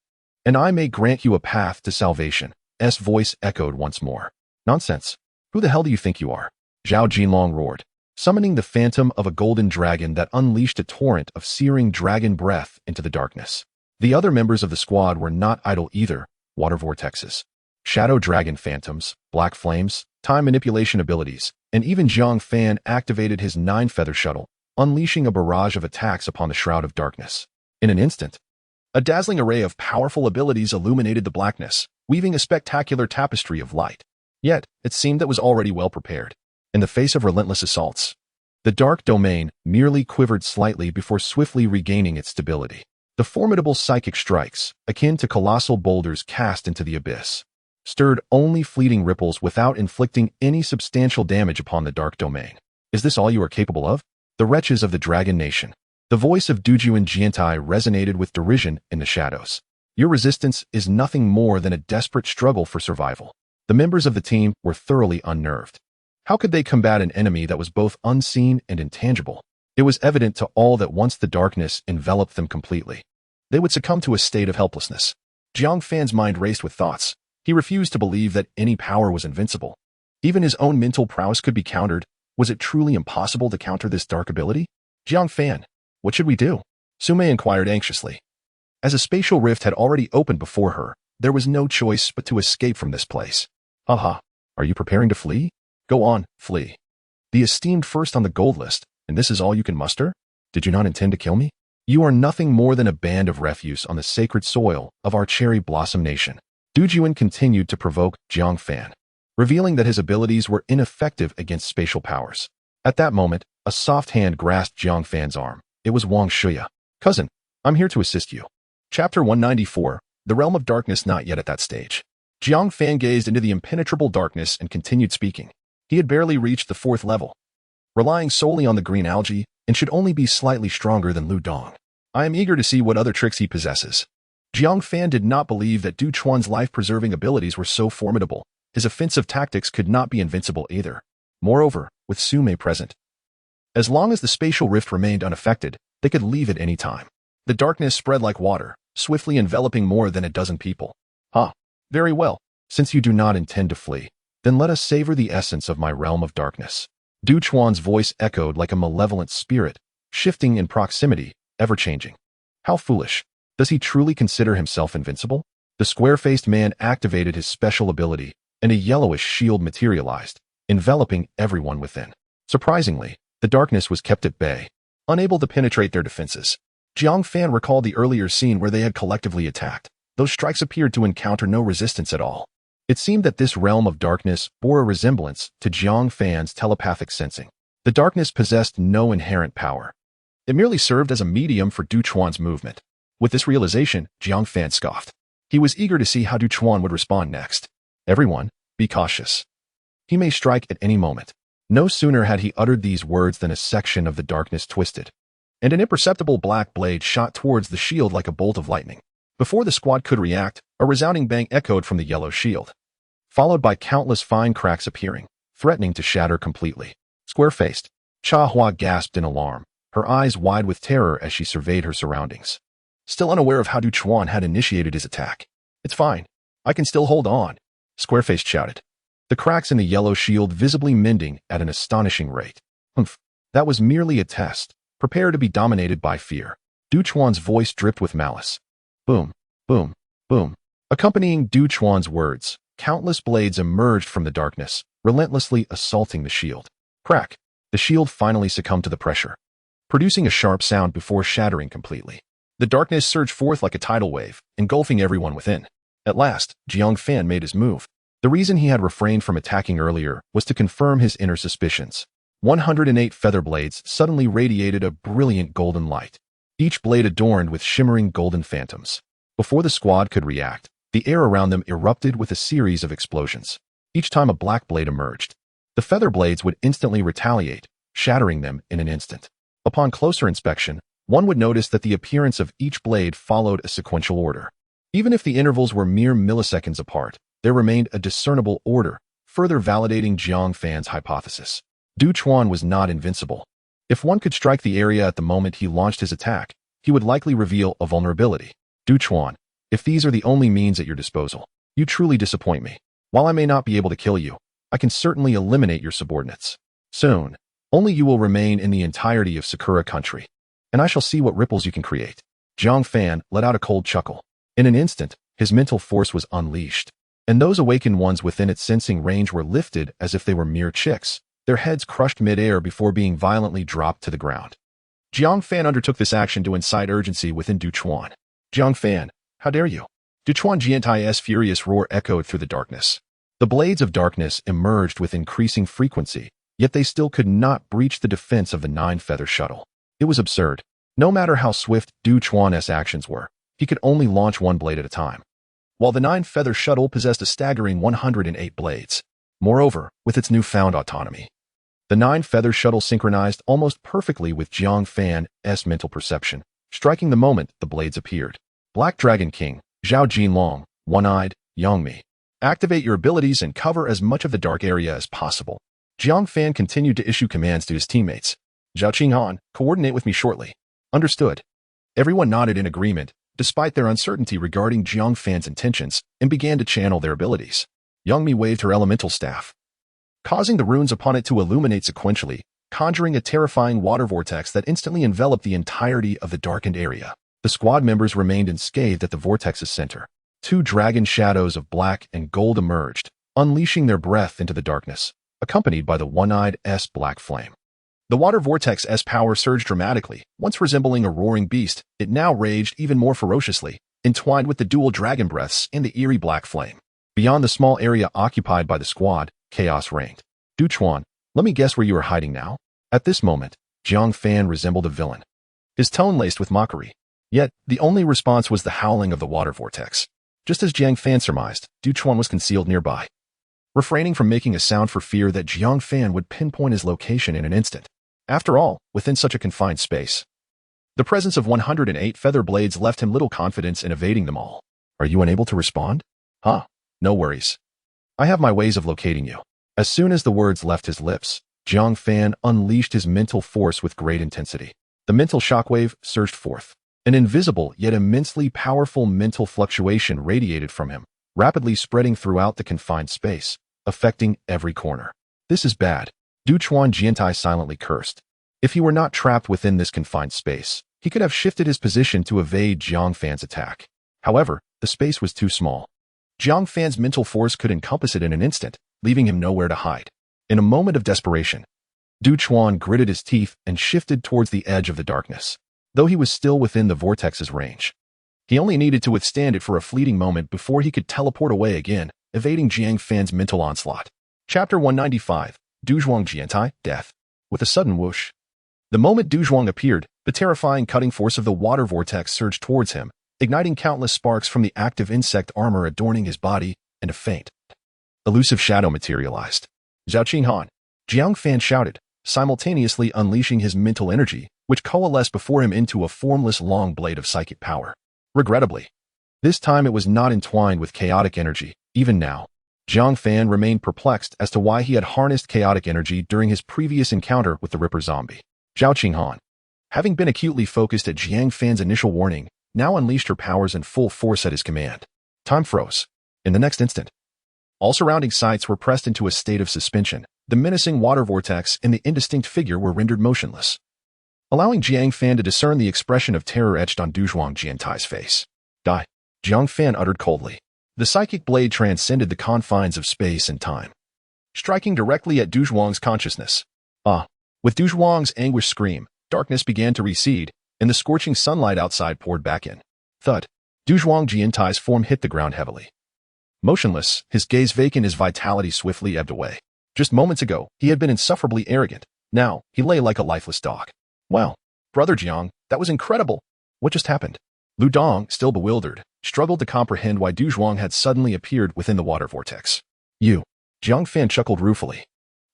and I may grant you a path to salvation. S voice echoed once more. Nonsense. Who the hell do you think you are? Zhao Jinlong roared, summoning the phantom of a golden dragon that unleashed a torrent of searing dragon breath into the darkness. The other members of the squad were not idle either. Water vortexes, shadow dragon phantoms, black flames, time manipulation abilities, and even Jiang Fan activated his 9-feather shuttle, unleashing a barrage of attacks upon the shroud of darkness. In an instant, a dazzling array of powerful abilities illuminated the blackness, weaving a spectacular tapestry of light. Yet, it seemed that was already well prepared. In the face of relentless assaults, the dark domain merely quivered slightly before swiftly regaining its stability. The formidable psychic strikes, akin to colossal boulders cast into the abyss, stirred only fleeting ripples without inflicting any substantial damage upon the dark domain. Is this all you are capable of? The wretches of the Dragon Nation. The voice of Dujuan Jiantai resonated with derision in the shadows. Your resistance is nothing more than a desperate struggle for survival. The members of the team were thoroughly unnerved. How could they combat an enemy that was both unseen and intangible? It was evident to all that once the darkness enveloped them completely, they would succumb to a state of helplessness. Jiang Fan's mind raced with thoughts. He refused to believe that any power was invincible. Even his own mental prowess could be countered. Was it truly impossible to counter this dark ability? Jiang Fan, what should we do? Sume inquired anxiously. As a spatial rift had already opened before her, there was no choice but to escape from this place. Haha, are you preparing to flee? Go on, flee. The esteemed first on the gold list, and this is all you can muster? Did you not intend to kill me? You are nothing more than a band of refuse on the sacred soil of our cherry blossom nation. Dujuan continued to provoke Jiang Fan, revealing that his abilities were ineffective against spatial powers. At that moment, a soft hand grasped Jiang Fan's arm. It was Wang Shuya. Cousin, I'm here to assist you. Chapter 194, The Realm of Darkness not yet at that stage. Jiang Fan gazed into the impenetrable darkness and continued speaking. He had barely reached the 4th level, relying solely on the green algae, and should only be slightly stronger than Lu Dong. I am eager to see what other tricks he possesses. Jiang Fan did not believe that Du Chuan's life-preserving abilities were so formidable. His offensive tactics could not be invincible either. Moreover, with Sume present, as long as the spatial rift remained unaffected, they could leave at any time. The darkness spread like water, swiftly enveloping more than a dozen people. Very well. Since you do not intend to flee, then let us savor the essence of my realm of darkness. Du Chuan's voice echoed like a malevolent spirit, shifting in proximity, ever-changing. How foolish. Does he truly consider himself invincible? The square-faced man activated his special ability, and a yellowish shield materialized, enveloping everyone within. Surprisingly, the darkness was kept at bay, unable to penetrate their defenses. Jiang Fan recalled the earlier scene where they had collectively attacked. Those strikes appeared to encounter no resistance at all. It seemed that this realm of darkness bore a resemblance to Jiang Fan's telepathic sensing. The darkness possessed no inherent power. It merely served as a medium for Du Chuan's movement. With this realization, Jiang Fan scoffed. He was eager to see how Du Chuan would respond next. Everyone, be cautious. He may strike at any moment. No sooner had he uttered these words than a section of the darkness twisted, and an imperceptible black blade shot towards the shield like a bolt of lightning. Before the squad could react, a resounding bang echoed from the yellow shield, followed by countless fine cracks appearing, threatening to shatter completely. Square-faced, Cha Hua gasped in alarm, her eyes wide with terror as she surveyed her surroundings. Still unaware of how Du Chuan had initiated his attack. It's fine. I can still hold on, Square-faced shouted, the cracks in the yellow shield visibly mending at an astonishing rate. Humph, that was merely a test. Prepare to be dominated by fear. Du Chuan's voice dripped with malice. Boom, boom, boom. Accompanying Du Chuan's words, countless blades emerged from the darkness, relentlessly assaulting the shield. Crack! The shield finally succumbed to the pressure, producing a sharp sound before shattering completely. The darkness surged forth like a tidal wave, engulfing everyone within. At last, Jiang Fan made his move. The reason he had refrained from attacking earlier was to confirm his inner suspicions. 108 feather blades suddenly radiated a brilliant golden light, each blade adorned with shimmering golden phantoms. Before the squad could react, the air around them erupted with a series of explosions. Each time a black blade emerged, the feather blades would instantly retaliate, shattering them in an instant. Upon closer inspection, one would notice that the appearance of each blade followed a sequential order. Even if the intervals were mere milliseconds apart, there remained a discernible order, further validating Jiang Fan's hypothesis. Du Chuan was not invincible. If one could strike the area at the moment he launched his attack, he would likely reveal a vulnerability. Du Chuan, if these are the only means at your disposal, you truly disappoint me. While I may not be able to kill you, I can certainly eliminate your subordinates. Soon, only you will remain in the entirety of Sakura country, and I shall see what ripples you can create. Jiang Fan let out a cold chuckle. In an instant, his mental force was unleashed, and those awakened ones within its sensing range were lifted as if they were mere chicks, their heads crushed mid-air before being violently dropped to the ground. Jiang Fan undertook this action to incite urgency within Du Chuan. Jiang Fan, how dare you? Du Chuan Jiantai's furious roar echoed through the darkness. The blades of darkness emerged with increasing frequency, yet they still could not breach the defense of the 9-feather shuttle. It was absurd. No matter how swift Du Chuan's actions were, he could only launch one blade at a time, while the 9-feather shuttle possessed a staggering 108 blades. Moreover, with its newfound autonomy, the 9-feather shuttle synchronized almost perfectly with Jiang Fan's mental perception, striking the moment the blades appeared. Black Dragon King, Zhao Jinlong, One-Eyed, Yangmi. Activate your abilities and cover as much of the dark area as possible. Jiang Fan continued to issue commands to his teammates. Zhao Qinghan, coordinate with me shortly. Understood. Everyone nodded in agreement, despite their uncertainty regarding Jiang Fan's intentions, and began to channel their abilities. Yangmi waved her elemental staff, causing the runes upon it to illuminate sequentially, conjuring a terrifying water vortex that instantly enveloped the entirety of the darkened area. The squad members remained unscathed at the vortex's center. 2 dragon shadows of black and gold emerged, unleashing their breath into the darkness, accompanied by the One-Eyed's black flame. The water vortex's power surged dramatically. Once resembling a roaring beast, it now raged even more ferociously, entwined with the dual dragon breaths and the eerie black flame. Beyond the small area occupied by the squad, chaos reigned. Du Chuan, let me guess where you are hiding now? At this moment, Jiang Fan resembled a villain, his tone laced with mockery. Yet, the only response was the howling of the water vortex. Just as Jiang Fan surmised, Du Chuan was concealed nearby, refraining from making a sound for fear that Jiang Fan would pinpoint his location in an instant. After all, within such a confined space, the presence of 108 feather blades left him little confidence in evading them all. Are you unable to respond? Huh, no worries. I have my ways of locating you. As soon as the words left his lips, Jiang Fan unleashed his mental force with great intensity. The mental shockwave surged forth. An invisible yet immensely powerful mental fluctuation radiated from him, rapidly spreading throughout the confined space, affecting every corner. This is bad. Du Chuan Jiantai silently cursed. If he were not trapped within this confined space, He could have shifted his position to evade Jiang Fan's attack. However, the space was too small. Jiang Fan's mental force could encompass it in an instant, leaving him nowhere to hide. In a moment of desperation, Du Chuan gritted his teeth and shifted towards the edge of the darkness. Though he was still within the vortex's range, he only needed to withstand it for a fleeting moment before he could teleport away again, evading Jiang Fan's mental onslaught. Chapter 195, Du Zhuang Jiantai, Death. With a sudden whoosh, the moment Du Zhuang appeared, the terrifying cutting force of the water vortex surged towards him, igniting countless sparks from the active insect armor adorning his body, and a faint, elusive shadow materialized. Zhao Qinghan, Jiang Fan shouted, simultaneously unleashing his mental energy, which coalesced before him into a formless long blade of psychic power. Regrettably, this time it was not entwined with chaotic energy. Even now, Jiang Fan remained perplexed as to why he had harnessed chaotic energy during his previous encounter with the Ripper zombie. Zhao Qinghan, having been acutely focused at Jiang Fan's initial warning, now unleashed her powers in full force at his command. Time froze. In the next instant, all surrounding sights were pressed into a state of suspension. The menacing water vortex and the indistinct figure were rendered motionless, allowing Jiang Fan to discern the expression of terror etched on Du Zhuang Jiantai's face. Die, Jiang Fan uttered coldly. The psychic blade transcended the confines of space and time, striking directly at Du Zhuang's consciousness. With Du Zhuang's anguished scream, darkness began to recede, and the scorching sunlight outside poured back in. Thud. Du Zhuang Jiantai's form hit the ground heavily. Motionless, his gaze vacant, his vitality swiftly ebbed away. Just moments ago, he had been insufferably arrogant. Now, he lay like a lifeless dog. Wow, Brother Jiang, that was incredible. What just happened? Lu Dong, still bewildered, struggled to comprehend why Du Zhuang had suddenly appeared within the water vortex. Jiang Fan chuckled ruefully.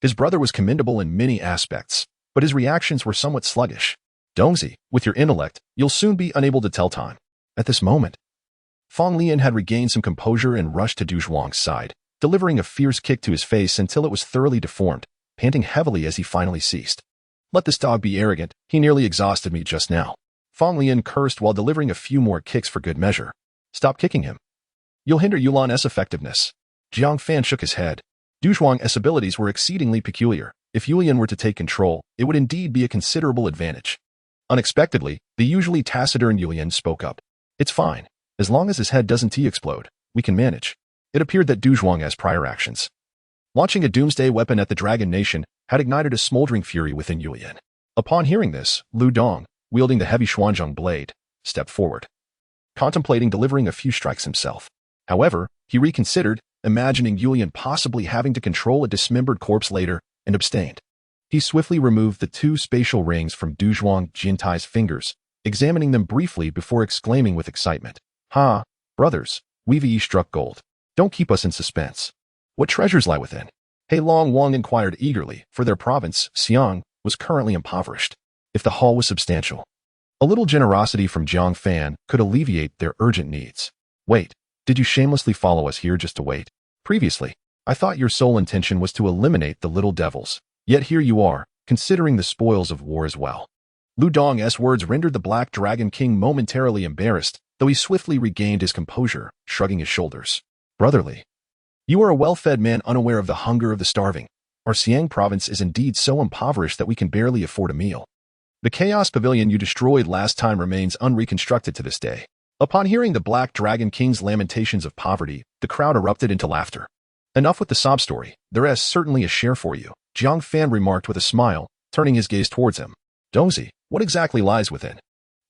His brother was commendable in many aspects, but his reactions were somewhat sluggish. Dongzi, with your intellect, you'll soon be unable to tell time. At this moment, Fang Lian had regained some composure and rushed to Du Zhuang's side, delivering a fierce kick to his face until it was thoroughly deformed, panting heavily as he finally ceased. Let this dog be arrogant, he nearly exhausted me just now. Fang Lian cursed while delivering a few more kicks for good measure. Stop kicking him. You'll hinder Yulan's effectiveness. Jiang Fan shook his head. Du Zhuang's abilities were exceedingly peculiar. If Yulian were to take control, it would indeed be a considerable advantage. Unexpectedly, the usually taciturn Yulian spoke up. It's fine. As long as his head doesn't explode, we can manage. It appeared that Du Zhuang's prior actions, launching a doomsday weapon at the Dragon Nation, had ignited a smoldering fury within Yulian. Upon hearing this, Lu Dong, wielding the heavy Xuanzhong blade, stepped forward, contemplating delivering a few strikes himself. However, he reconsidered, imagining Yulian possibly having to control a dismembered corpse later, and abstained. He swiftly removed the two spatial rings from Du Zhuang Jiantai's fingers, examining them briefly before exclaiming with excitement. Ha, brothers, we've struck gold. Don't keep us in suspense. What treasures lie within? He Long Wang inquired eagerly, for their province, Xiang, was currently impoverished. If the haul was substantial, a little generosity from Jiang Fan could alleviate their urgent needs. Wait, did you shamelessly follow us here just to wait? Previously, I thought your sole intention was to eliminate the little devils. Yet here you are, considering the spoils of war as well. Lu Dong's words rendered the Black Dragon King momentarily embarrassed, though he swiftly regained his composure, shrugging his shoulders. Brotherly, you are a well-fed man unaware of the hunger of the starving. Our Xiang province is indeed so impoverished that we can barely afford a meal. The Chaos Pavilion you destroyed last time remains unreconstructed to this day. Upon hearing the Black Dragon King's lamentations of poverty, the crowd erupted into laughter. Enough with the sob story, there is certainly a share for you, Jiang Fan remarked with a smile, turning his gaze towards him. Dongzi, what exactly lies within?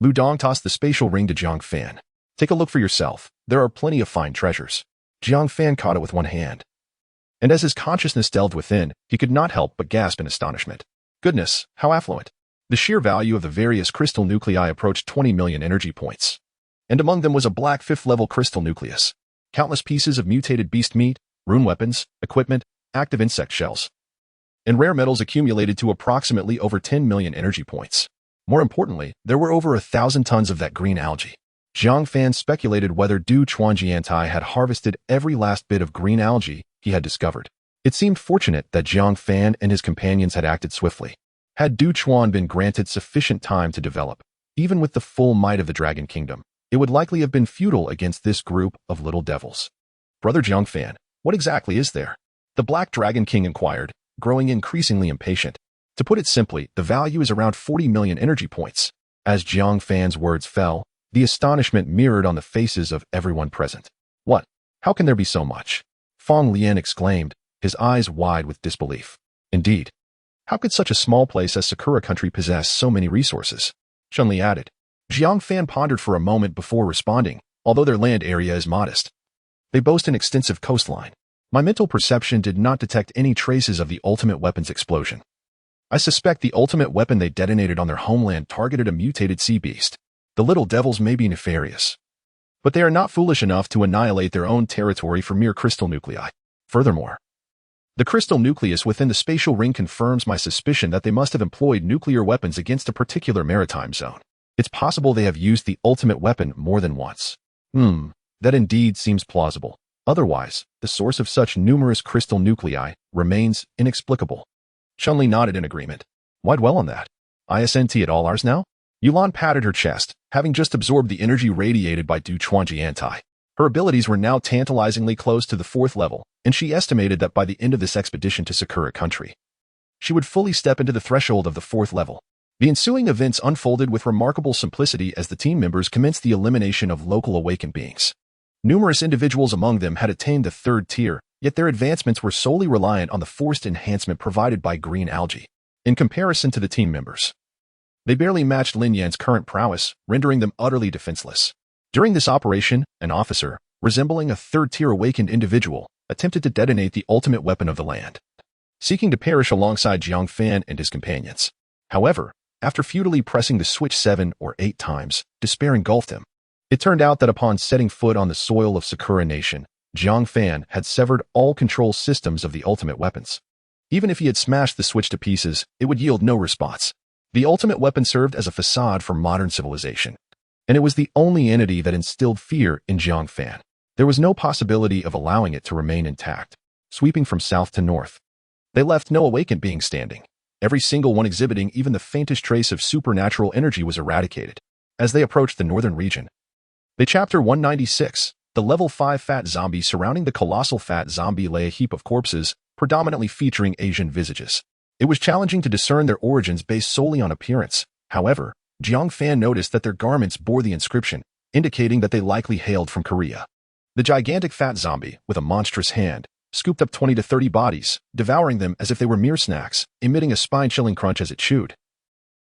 Lu Dong tossed the spatial ring to Jiang Fan. Take a look for yourself, there are plenty of fine treasures. Jiang Fan caught it with one hand, and as his consciousness delved within, he could not help but gasp in astonishment. Goodness, how affluent. The sheer value of the various crystal nuclei approached 20 million energy points, and among them was a black 5th-level crystal nucleus, countless pieces of mutated beast meat, rune weapons, equipment, active insect shells, and rare metals accumulated to approximately over 10 million energy points. More importantly, there were over 1,000 tons of that green algae. Jiang Fan speculated whether Du Chuan Jiantai had harvested every last bit of green algae he had discovered. It seemed fortunate that Jiang Fan and his companions had acted swiftly. Had Du Chuan been granted sufficient time to develop, even with the full might of the Dragon Kingdom, it would likely have been futile against this group of little devils. Brother Jiang Fan, what exactly is there? The Black Dragon King inquired, growing increasingly impatient. To put it simply, the value is around 40 million energy points. As Jiang Fan's words fell, the astonishment mirrored on the faces of everyone present. What? How can there be so much? Fong Lian exclaimed, his eyes wide with disbelief. Indeed. How could such a small place as Sakura Country possess so many resources? Chun-Li added. Jiang Fan pondered for a moment before responding, although their land area is modest. They boast an extensive coastline. My mental perception did not detect any traces of the ultimate weapon's explosion. I suspect the ultimate weapon they detonated on their homeland targeted a mutated sea beast. The little devils may be nefarious, but they are not foolish enough to annihilate their own territory for mere crystal nuclei. Furthermore, the crystal nucleus within the spatial ring confirms my suspicion that they must have employed nuclear weapons against a particular maritime zone. It's possible they have used the ultimate weapon more than once. That indeed seems plausible. Otherwise, the source of such numerous crystal nuclei remains inexplicable. Chun-Li nodded in agreement. Why dwell on that? Isn't it all ours now? Yulan patted her chest, having just absorbed the energy radiated by Du Chuanjiantai. Her abilities were now tantalizingly close to the 4th level, and she estimated that by the end of this expedition to Sakura Country, she would fully step into the threshold of the 4th level. The ensuing events unfolded with remarkable simplicity as the team members commenced the elimination of local awakened beings. Numerous individuals among them had attained the 3rd tier, yet their advancements were solely reliant on the forced enhancement provided by green algae. In comparison to the team members, they barely matched Lin Yan's current prowess, rendering them utterly defenseless. During this operation, an officer, resembling a 3rd-tier awakened individual, attempted to detonate the ultimate weapon of the land, seeking to perish alongside Jiang Fan and his companions. However, after futilely pressing the switch 7 or 8 times, despair engulfed him. It turned out that upon setting foot on the soil of Sakura Nation, Jiang Fan had severed all control systems of the ultimate weapons. Even if he had smashed the switch to pieces, it would yield no response. The ultimate weapon served as a facade for modern civilization, and it was the only entity that instilled fear in Jiang Fan. There was no possibility of allowing it to remain intact. Sweeping from south to north, they left no awakened being standing. Every single one exhibiting even the faintest trace of supernatural energy was eradicated. As they approached the northern region, Chapter 196, the level 5 fat zombie surrounding the colossal fat zombie lay a heap of corpses, predominantly featuring Asian visages. It was challenging to discern their origins based solely on appearance. However, Jiang Fan noticed that their garments bore the inscription, indicating that they likely hailed from Korea. The gigantic fat zombie, with a monstrous hand, scooped up 20 to 30 bodies, devouring them as if they were mere snacks, emitting a spine-chilling crunch as it chewed,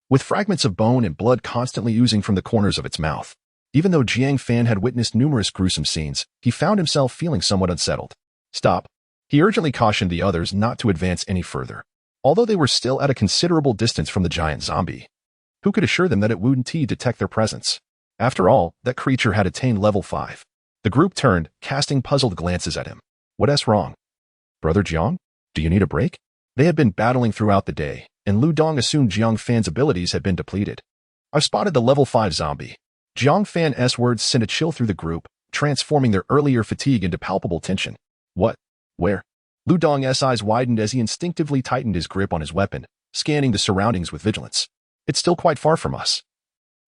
with fragments of bone and blood constantly oozing from the corners of its mouth. Even though Jiang Fan had witnessed numerous gruesome scenes, he found himself feeling somewhat unsettled. Stop. He urgently cautioned the others not to advance any further. Although they were still at a considerable distance from the giant zombie, who could assure them that it wouldn't detect their presence? After all, that creature had attained level 5. The group turned, casting puzzled glances at him. What's wrong? Brother Jiang? Do you need a break? They had been battling throughout the day, and Lu Dong assumed Jiang Fan's abilities had been depleted. I've spotted the level 5 zombie. Jiang Fan's words sent a chill through the group, transforming their earlier fatigue into palpable tension. What? Where? Lu Dong's eyes widened as he instinctively tightened his grip on his weapon, scanning the surroundings with vigilance. It's still quite far from us.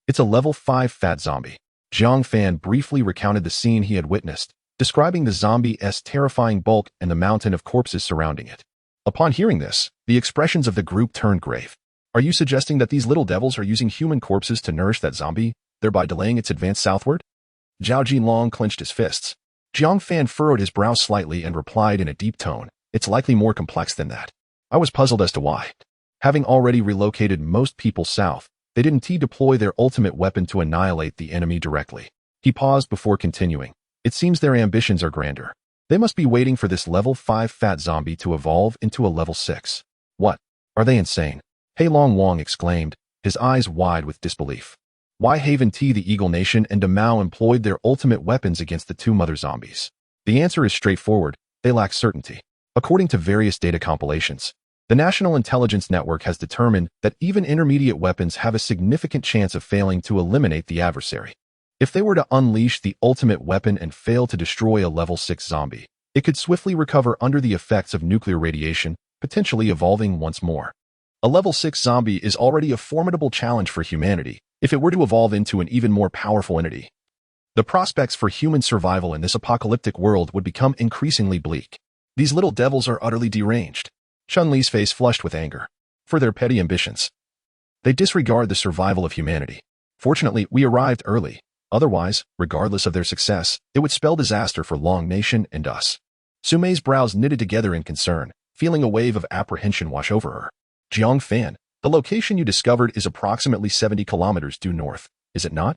It's a level 5 fat zombie. Jiang Fan briefly recounted the scene he had witnessed, describing the zombie's terrifying bulk and the mountain of corpses surrounding it. Upon hearing this, the expressions of the group turned grave. Are you suggesting that these little devils are using human corpses to nourish that zombie, thereby delaying its advance southward? Zhao Jinlong clenched his fists. Jiang Fan furrowed his brow slightly and replied in a deep tone, it's likely more complex than that. I was puzzled as to why. Having already relocated most people south, they didn't deploy their ultimate weapon to annihilate the enemy directly. He paused before continuing. It seems their ambitions are grander. They must be waiting for this level 5 fat zombie to evolve into a level 6. What? Are they insane? Hei Long Wang exclaimed, his eyes wide with disbelief. Why Haven T, the Eagle Nation, and Damao employed their ultimate weapons against the 2 mother zombies? The answer is straightforward. They lack certainty. According to various data compilations, the National Intelligence Network has determined that even intermediate weapons have a significant chance of failing to eliminate the adversary. If they were to unleash the ultimate weapon and fail to destroy a level 6 zombie, it could swiftly recover under the effects of nuclear radiation, potentially evolving once more. A level 6 zombie is already a formidable challenge for humanity. If it were to evolve into an even more powerful entity, the prospects for human survival in this apocalyptic world would become increasingly bleak. These little devils are utterly deranged. Chun-Li's face flushed with anger. For their petty ambitions, they disregard the survival of humanity. Fortunately, we arrived early. Otherwise, regardless of their success, it would spell disaster for Long Nation and us. Sumei's brows knitted together in concern, feeling a wave of apprehension wash over her. Jiang Fan, the location you discovered is approximately 70 kilometers due north, is it not?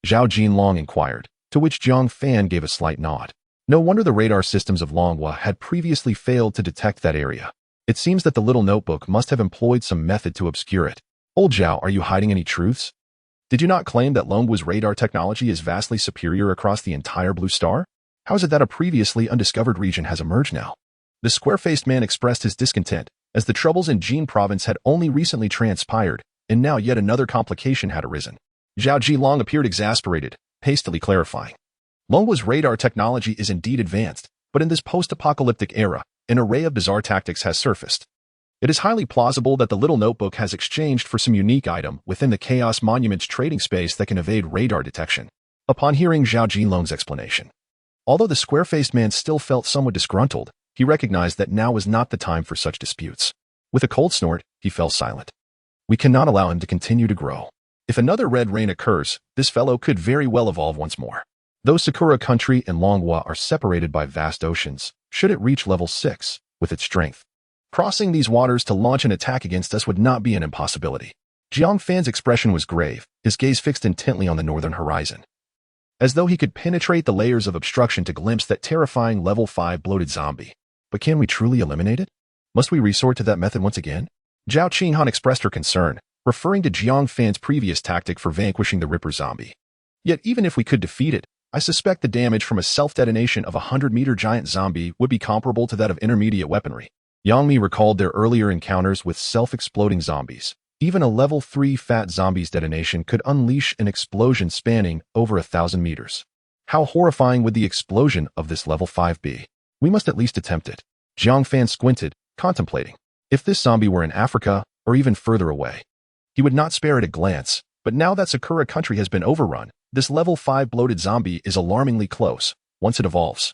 Zhao Jinlong inquired, to which Jiang Fan gave a slight nod. No wonder the radar systems of Longhua had previously failed to detect that area. It seems that the little notebook must have employed some method to obscure it. Old Zhao, are you hiding any truths? Did you not claim that Longhua's radar technology is vastly superior across the entire Blue Star? How is it that a previously undiscovered region has emerged now? The square-faced man expressed his discontent, as the troubles in Jin province had only recently transpired, and now yet another complication had arisen. Zhao Jilong appeared exasperated, hastily clarifying. Longhua's radar technology is indeed advanced, but in this post-apocalyptic era, an array of bizarre tactics has surfaced. It is highly plausible that the little notebook has exchanged for some unique item within the Chaos Monument's trading space that can evade radar detection. Upon hearing Zhao Jinlong's explanation, although the square-faced man still felt somewhat disgruntled, he recognized that now was not the time for such disputes. With a cold snort, he fell silent. We cannot allow him to continue to grow. If another red rain occurs, this fellow could very well evolve once more. Though Sakura Country and Longhua are separated by vast oceans, should it reach level 6, with its strength, crossing these waters to launch an attack against us would not be an impossibility. Jiang Fan's expression was grave, his gaze fixed intently on the northern horizon, as though he could penetrate the layers of obstruction to glimpse that terrifying level 5 bloated zombie. But can we truly eliminate it? Must we resort to that method once again? Zhao Qinghan expressed her concern, referring to Jiang Fan's previous tactic for vanquishing the Ripper zombie. Yet even if we could defeat it, I suspect the damage from a self-detonation of a 100-meter giant zombie would be comparable to that of intermediate weaponry. Yang Mi recalled their earlier encounters with self-exploding zombies. Even a level 3 fat zombie's detonation could unleash an explosion spanning over 1,000 meters. How horrifying would the explosion of this level 5 be? We must at least attempt it. Jiang Fan squinted, contemplating. If this zombie were in Africa, or even further away, he would not spare it a glance, but now that Sakura Country has been overrun, this level 5 bloated zombie is alarmingly close. Once it evolves,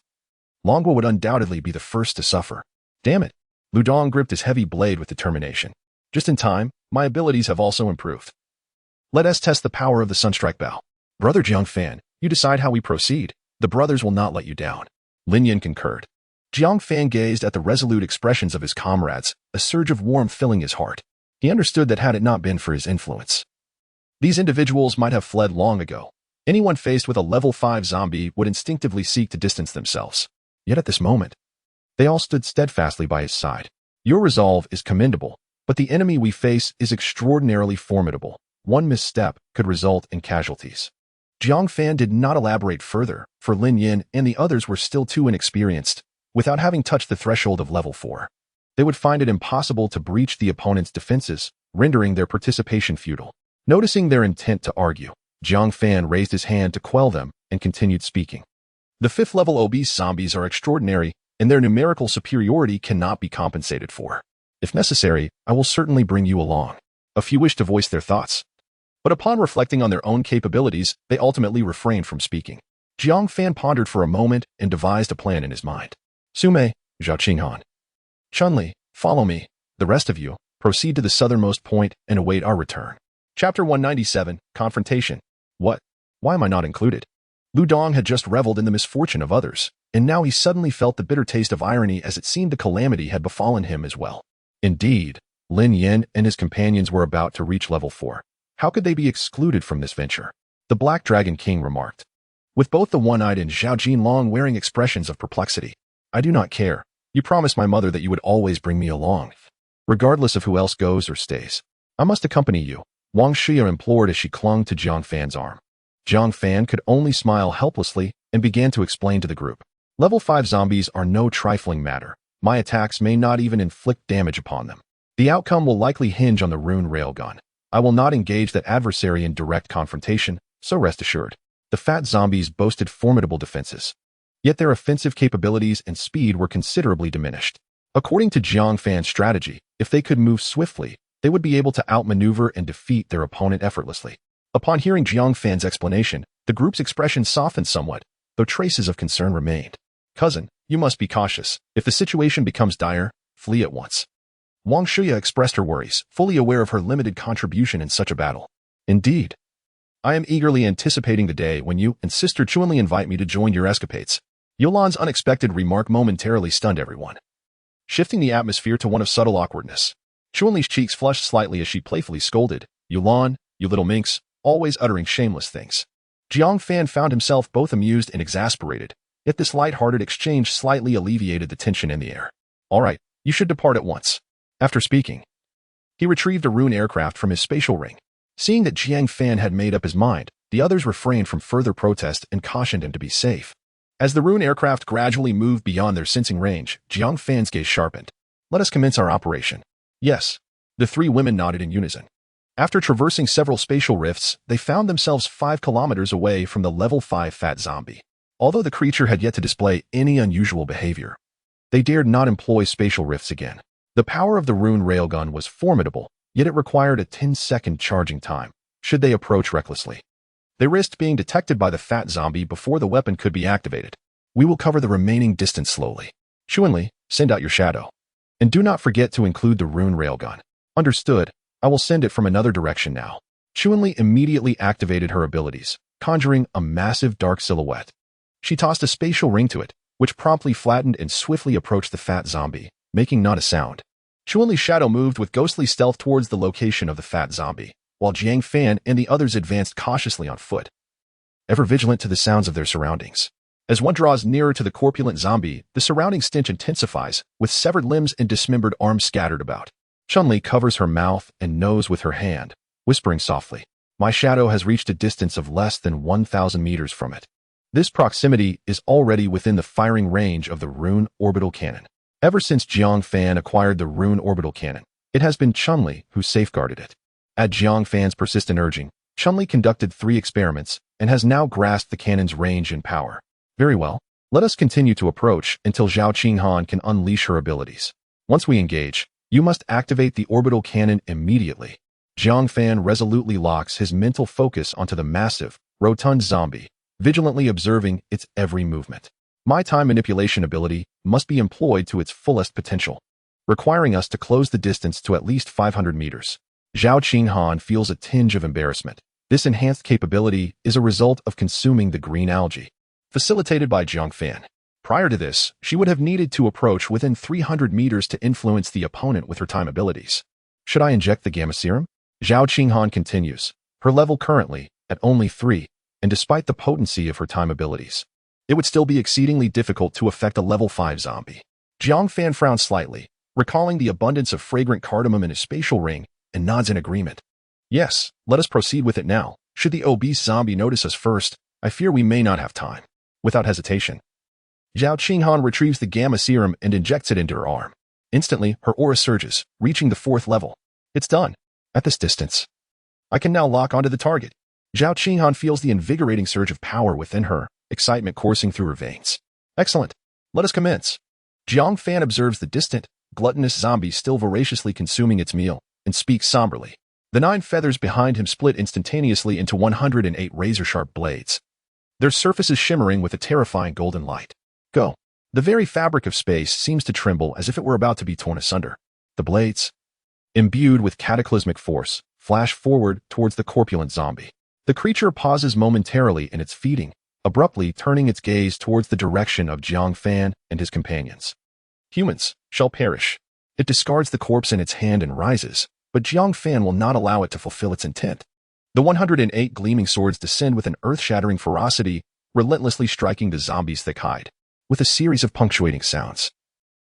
Longhua would undoubtedly be the first to suffer. Damn it. Ludong gripped his heavy blade with determination. Just in time, my abilities have also improved. Let us test the power of the Sunstrike Bow. Brother Jiang Fan, you decide how we proceed. The brothers will not let you down. Lin Yin concurred. Jiang Fan gazed at the resolute expressions of his comrades, a surge of warmth filling his heart. He understood that had it not been for his influence, these individuals might have fled long ago. Anyone faced with a level 5 zombie would instinctively seek to distance themselves. Yet at this moment, they all stood steadfastly by his side. Your resolve is commendable, but the enemy we face is extraordinarily formidable. One misstep could result in casualties. Jiang Fan did not elaborate further, for Lin Yin and the others were still too inexperienced. Without having touched the threshold of level 4, they would find it impossible to breach the opponent's defenses, rendering their participation futile. Noticing their intent to argue, Jiang Fan raised his hand to quell them and continued speaking. The 5th level obese zombies are extraordinary, and their numerical superiority cannot be compensated for. If necessary, I will certainly bring you along. A few wished to voice their thoughts, but upon reflecting on their own capabilities, they ultimately refrained from speaking. Jiang Fan pondered for a moment and devised a plan in his mind. Sumei, Zhao Qinghan, Chunli, follow me. The rest of you, proceed to the southernmost point and await our return. Chapter 197, Confrontation. What? Why am I not included? Lu Dong had just reveled in the misfortune of others, and now he suddenly felt the bitter taste of irony as it seemed the calamity had befallen him as well. Indeed, Lin Yin and his companions were about to reach level 4. How could they be excluded from this venture? The Black Dragon King remarked, with both the one-eyed and Zhao Jinlong wearing expressions of perplexity. I do not care. You promised my mother that you would always bring me along, regardless of who else goes or stays. I must accompany you, Wang Shia implored as she clung to Jiang Fan's arm. Jiang Fan could only smile helplessly and began to explain to the group. Level 5 zombies are no trifling matter. My attacks may not even inflict damage upon them. The outcome will likely hinge on the rune railgun. I will not engage that adversary in direct confrontation, so rest assured. The fat zombies boasted formidable defenses, yet their offensive capabilities and speed were considerably diminished. According to Jiang Fan's strategy, if they could move swiftly, they would be able to outmaneuver and defeat their opponent effortlessly. Upon hearing Jiang Fan's explanation, the group's expression softened somewhat, though traces of concern remained. Cousin, you must be cautious. If the situation becomes dire, flee at once. Wang Shuya expressed her worries, fully aware of her limited contribution in such a battle. Indeed, I am eagerly anticipating the day when you and Sister Chunli invite me to join your escapades. Yolan's unexpected remark momentarily stunned everyone, shifting the atmosphere to one of subtle awkwardness. Chunli's cheeks flushed slightly as she playfully scolded, Yolan, you little minx, always uttering shameless things. Jiang Fan found himself both amused and exasperated, yet this light-hearted exchange slightly alleviated the tension in the air. All right, you should depart at once. After speaking, he retrieved a rune aircraft from his spatial ring. Seeing that Jiang Fan had made up his mind, the others refrained from further protest and cautioned him to be safe. As the rune aircraft gradually moved beyond their sensing range, Jiang Fan's gaze sharpened. Let us commence our operation. Yes. The three women nodded in unison. After traversing several spatial rifts, they found themselves 5 kilometers away from the level 5 fat zombie. Although the creature had yet to display any unusual behavior, they dared not employ spatial rifts again. The power of the rune railgun was formidable, yet it required a 10-second charging time, should they approach recklessly. They risked being detected by the fat zombie before the weapon could be activated. We will cover the remaining distance slowly. Chunli, send out your shadow. And do not forget to include the rune railgun. Understood, I will send it from another direction now. Chunli immediately activated her abilities, conjuring a massive dark silhouette. She tossed a spatial ring to it, which promptly flattened and swiftly approached the fat zombie, making not a sound. Chunli's shadow moved with ghostly stealth towards the location of the fat zombie, while Jiang Fan and the others advanced cautiously on foot, ever vigilant to the sounds of their surroundings. As one draws nearer to the corpulent zombie, the surrounding stench intensifies, with severed limbs and dismembered arms scattered about. Chunli covers her mouth and nose with her hand, whispering softly, "My shadow has reached a distance of less than 1,000 meters from it. This proximity is already within the firing range of the rune orbital cannon." Ever since Jiang Fan acquired the rune orbital cannon, it has been Chunli who safeguarded it. At Jiang Fan's persistent urging, Chunli conducted 3 experiments and has now grasped the cannon's range and power. Very well, let us continue to approach until Zhao Qinghan can unleash her abilities. Once we engage, you must activate the orbital cannon immediately. Jiang Fan resolutely locks his mental focus onto the massive, rotund zombie, vigilantly observing its every movement. My time manipulation ability must be employed to its fullest potential, requiring us to close the distance to at least 500 meters. Zhao Qinghan feels a tinge of embarrassment. This enhanced capability is a result of consuming the green algae, facilitated by Jiang Fan. Prior to this, she would have needed to approach within 300 meters to influence the opponent with her time abilities. Should I inject the gamma serum? Zhao Qinghan continues, her level currently at only 3, and despite the potency of her time abilities, it would still be exceedingly difficult to affect a level 5 zombie. Jiang Fan frowns slightly, recalling the abundance of fragrant cardamom in his spatial ring, and nods in agreement. Yes, let us proceed with it now. Should the obese zombie notice us first, I fear we may not have time. Without hesitation, Zhao Qinghan retrieves the gamma serum and injects it into her arm. Instantly, her aura surges, reaching the 4th level. It's done. At this distance, I can now lock onto the target. Zhao Qinghan feels the invigorating surge of power within her, excitement coursing through her veins. Excellent. Let us commence. Jiang Fan observes the distant, gluttonous zombie still voraciously consuming its meal, and speaks somberly. The 9 feathers behind him split instantaneously into 108 razor-sharp blades, their surfaces shimmering with a terrifying golden light. Go. The very fabric of space seems to tremble as if it were about to be torn asunder. The blades, imbued with cataclysmic force, flash forward towards the corpulent zombie. The creature pauses momentarily in its feeding, abruptly turning its gaze towards the direction of Jiang Fan and his companions. Humans shall perish. It discards the corpse in its hand and rises, but Jiang Fan will not allow it to fulfill its intent. The 108 gleaming swords descend with an earth-shattering ferocity, relentlessly striking the zombie's thick hide, with a series of punctuating sounds.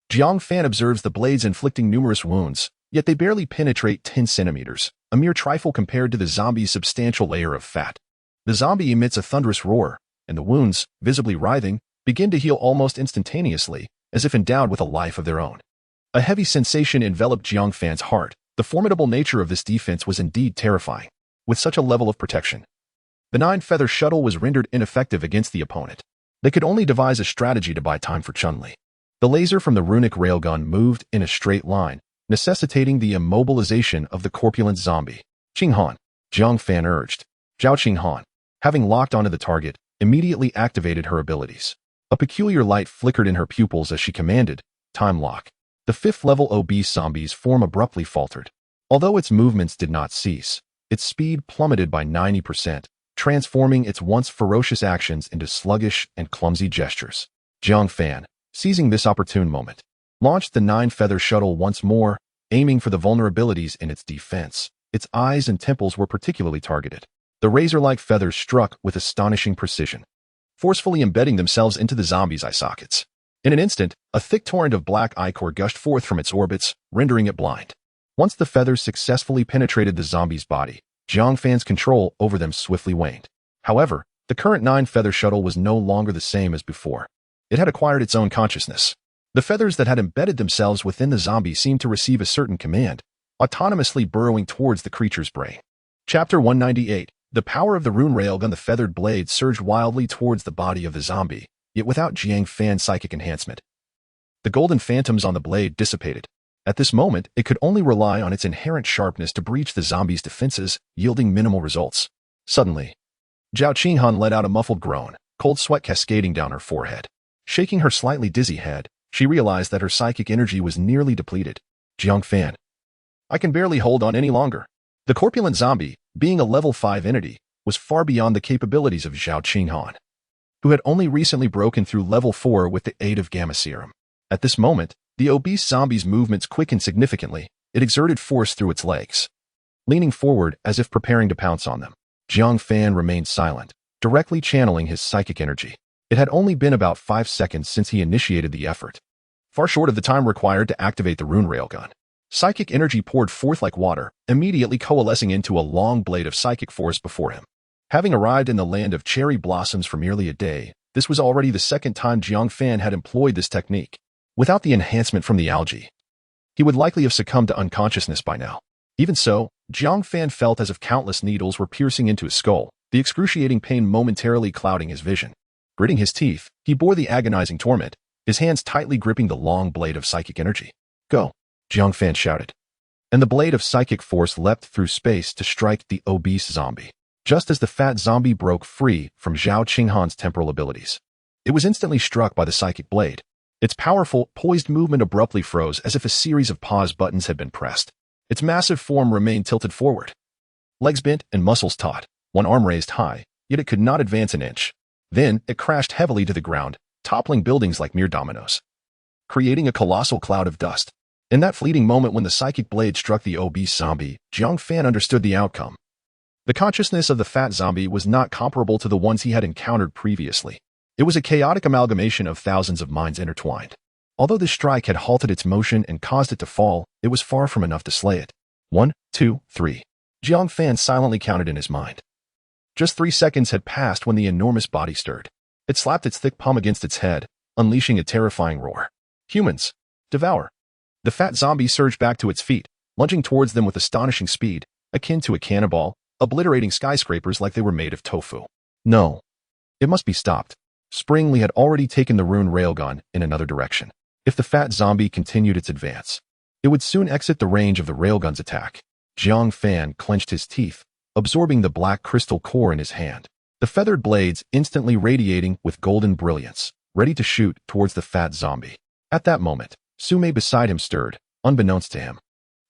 Jiang Fan observes the blades inflicting numerous wounds, yet they barely penetrate 10 centimeters, a mere trifle compared to the zombie's substantial layer of fat. The zombie emits a thunderous roar, and the wounds, visibly writhing, begin to heal almost instantaneously, as if endowed with a life of their own. A heavy sensation enveloped Jiang Fan's heart. The formidable nature of this defense was indeed terrifying. With such a level of protection, the 9-feather shuttle was rendered ineffective against the opponent. They could only devise a strategy to buy time for Chunli. The laser from the runic railgun moved in a straight line, necessitating the immobilization of the corpulent zombie. Qinghan, Jiang Fan urged. Zhao Qinghan, having locked onto the target, immediately activated her abilities. A peculiar light flickered in her pupils as she commanded, "Time lock." The 5th-level obese zombie's form abruptly faltered. Although its movements did not cease, its speed plummeted by 90%, transforming its once ferocious actions into sluggish and clumsy gestures. Jiang Fan, seizing this opportune moment, launched the nine-feather shuttle once more, aiming for the vulnerabilities in its defense. Its eyes and temples were particularly targeted. The razor-like feathers struck with astonishing precision, forcefully embedding themselves into the zombie's eye sockets. In an instant, a thick torrent of black ichor gushed forth from its orbits, rendering it blind. Once the feathers successfully penetrated the zombie's body, Jiang Fan's control over them swiftly waned. However, the current nine-feather shuttle was no longer the same as before. It had acquired its own consciousness. The feathers that had embedded themselves within the zombie seemed to receive a certain command, autonomously burrowing towards the creature's brain. Chapter 198. The power of the rune railgun. The feathered blade surged wildly towards the body of the zombie, yet without Jiang Fan's psychic enhancement. The golden phantoms on the blade dissipated. At this moment, it could only rely on its inherent sharpness to breach the zombie's defenses, yielding minimal results. Suddenly, Zhao Qinghan let out a muffled groan, cold sweat cascading down her forehead. Shaking her slightly dizzy head, she realized that her psychic energy was nearly depleted. Jiang Fan, I can barely hold on any longer. The corpulent zombie, being a level 5 entity, was far beyond the capabilities of Zhao Qinghan, who had only recently broken through level 4 with the aid of gamma serum. At this moment, the obese zombie's movements quickened significantly. It exerted force through its legs, leaning forward as if preparing to pounce on them. Jiang Fan remained silent, directly channeling his psychic energy. It had only been about 5 seconds since he initiated the effort, far short of the time required to activate the rune railgun. Psychic energy poured forth like water, immediately coalescing into a long blade of psychic force before him. Having arrived in the land of cherry blossoms for merely a day, this was already the second time Jiang Fan had employed this technique. Without the enhancement from the algae, he would likely have succumbed to unconsciousness by now. Even so, Jiang Fan felt as if countless needles were piercing into his skull, the excruciating pain momentarily clouding his vision. Gritting his teeth, he bore the agonizing torment, his hands tightly gripping the long blade of psychic energy. Go! Jiang Fan shouted, and the blade of psychic force leapt through space to strike the obese zombie. Just as the fat zombie broke free from Zhao Qinghan's temporal abilities, it was instantly struck by the psychic blade. Its powerful, poised movement abruptly froze as if a series of pause buttons had been pressed. Its massive form remained tilted forward, legs bent and muscles taut, one arm raised high, yet it could not advance an inch. Then, it crashed heavily to the ground, toppling buildings like mere dominoes, creating a colossal cloud of dust. In that fleeting moment when the psychic blade struck the obese zombie, Jiang Fan understood the outcome. The consciousness of the fat zombie was not comparable to the ones he had encountered previously. It was a chaotic amalgamation of thousands of minds intertwined. Although this strike had halted its motion and caused it to fall, it was far from enough to slay it. 1, 2, 3. Jiang Fan silently counted in his mind. Just 3 seconds had passed when the enormous body stirred. It slapped its thick palm against its head, unleashing a terrifying roar. Humans! Devour! The fat zombie surged back to its feet, lunging towards them with astonishing speed, akin to a cannonball, obliterating skyscrapers like they were made of tofu. No. It must be stopped. Springly had already taken the rune railgun in another direction. If the fat zombie continued its advance, it would soon exit the range of the railgun's attack. Jiang Fan clenched his teeth, absorbing the black crystal core in his hand, the feathered blades instantly radiating with golden brilliance, ready to shoot towards the fat zombie. At that moment, Sume beside him stirred, unbeknownst to him.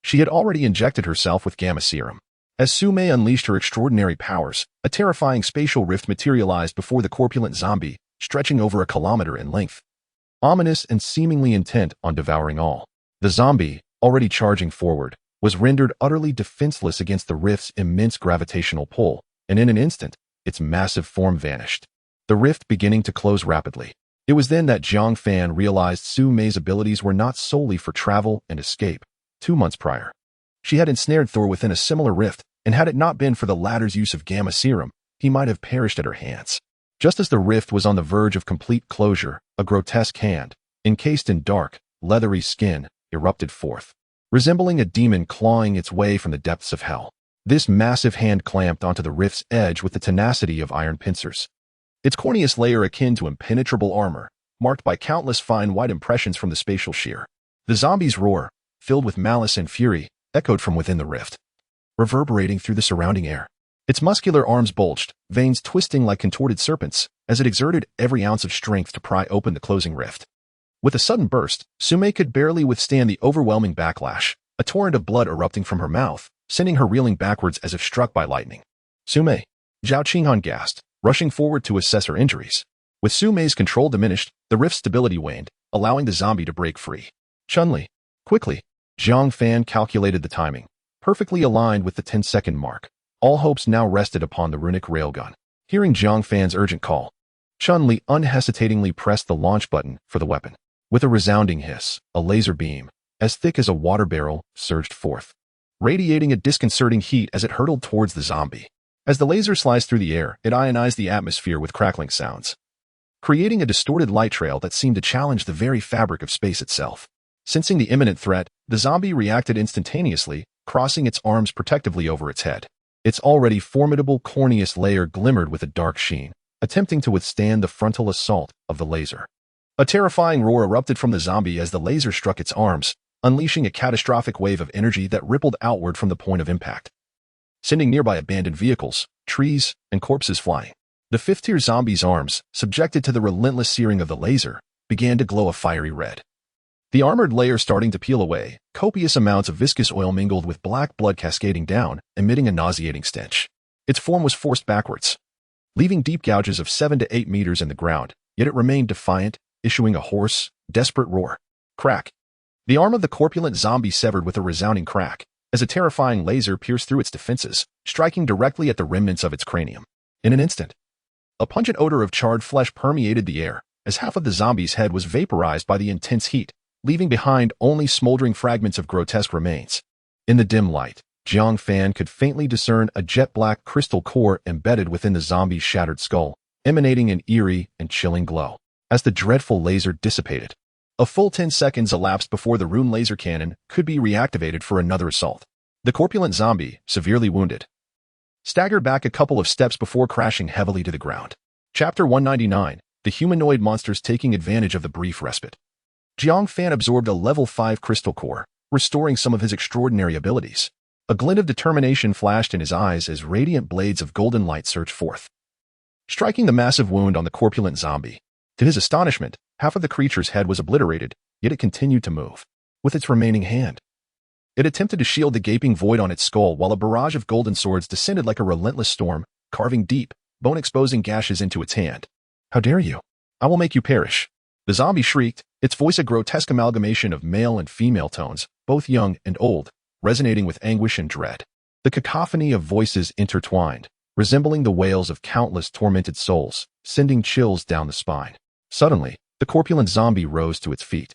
She had already injected herself with gamma serum. As Sume unleashed her extraordinary powers, a terrifying spatial rift materialized before the corpulent zombie, stretching over 1 kilometer in length. Ominous and seemingly intent on devouring all. The zombie, already charging forward, was rendered utterly defenseless against the rift's immense gravitational pull, and in an instant, its massive form vanished, the rift beginning to close rapidly. It was then that Jiang Fan realized Su Mei's abilities were not solely for travel and escape. 2 months prior, she had ensnared Thor within a similar rift, and had it not been for the latter's use of gamma serum, he might have perished at her hands. Just as the rift was on the verge of complete closure, a grotesque hand, encased in dark, leathery skin, erupted forth, resembling a demon clawing its way from the depths of hell. This massive hand clamped onto the rift's edge with the tenacity of iron pincers. Its corneous layer akin to impenetrable armor, marked by countless fine white impressions from the spatial shear. The zombie's roar, filled with malice and fury, echoed from within the rift, reverberating through the surrounding air. Its muscular arms bulged, veins twisting like contorted serpents, as it exerted every ounce of strength to pry open the closing rift. With a sudden burst, Sume could barely withstand the overwhelming backlash, a torrent of blood erupting from her mouth, sending her reeling backwards as if struck by lightning. Sume, Zhao Qinghan gasped, rushing forward to assess her injuries. With Su Mei's control diminished, the rift's stability waned, allowing the zombie to break free. Chun-Li, quickly. Jiang Fan calculated the timing, perfectly aligned with the 10-second mark. All hopes now rested upon the runic railgun. Hearing Jiang Fan's urgent call, Chun-Li unhesitatingly pressed the launch button for the weapon. With a resounding hiss, a laser beam, as thick as a water barrel, surged forth, radiating a disconcerting heat as it hurtled towards the zombie. As the laser sliced through the air, it ionized the atmosphere with crackling sounds, creating a distorted light trail that seemed to challenge the very fabric of space itself. Sensing the imminent threat, the zombie reacted instantaneously, crossing its arms protectively over its head. Its already formidable corneous layer glimmered with a dark sheen, attempting to withstand the frontal assault of the laser. A terrifying roar erupted from the zombie as the laser struck its arms, unleashing a catastrophic wave of energy that rippled outward from the point of impact, sending nearby abandoned vehicles, trees, and corpses flying. The fifth-tier zombie's arms, subjected to the relentless searing of the laser, began to glow a fiery red. The armored layer starting to peel away, copious amounts of viscous oil mingled with black blood cascading down, emitting a nauseating stench. Its form was forced backwards, leaving deep gouges of 7 to 8 meters in the ground, yet it remained defiant, issuing a hoarse, desperate roar. Crack. The arm of the corpulent zombie severed with a resounding crack, as a terrifying laser pierced through its defenses, striking directly at the remnants of its cranium. In an instant, a pungent odor of charred flesh permeated the air, as half of the zombie's head was vaporized by the intense heat, leaving behind only smoldering fragments of grotesque remains. In the dim light, Jiang Fan could faintly discern a jet-black crystal core embedded within the zombie's shattered skull, emanating an eerie and chilling glow. As the dreadful laser dissipated, a full 10 seconds elapsed before the rune laser cannon could be reactivated for another assault. The corpulent zombie, severely wounded, staggered back a couple of steps before crashing heavily to the ground. Chapter 199, The Humanoid Monsters Taking Advantage of the Brief Respite. Jiang Fan absorbed a level 5 crystal core, restoring some of his extraordinary abilities. A glint of determination flashed in his eyes as radiant blades of golden light surged forth, striking the massive wound on the corpulent zombie. To his astonishment, half of the creature's head was obliterated, yet it continued to move. With its remaining hand, it attempted to shield the gaping void on its skull while a barrage of golden swords descended like a relentless storm, carving deep, bone-exposing gashes into its hand. How dare you? I will make you perish. The zombie shrieked, its voice a grotesque amalgamation of male and female tones, both young and old, resonating with anguish and dread. The cacophony of voices intertwined, resembling the wails of countless tormented souls, sending chills down the spine. Suddenly, the corpulent zombie rose to its feet,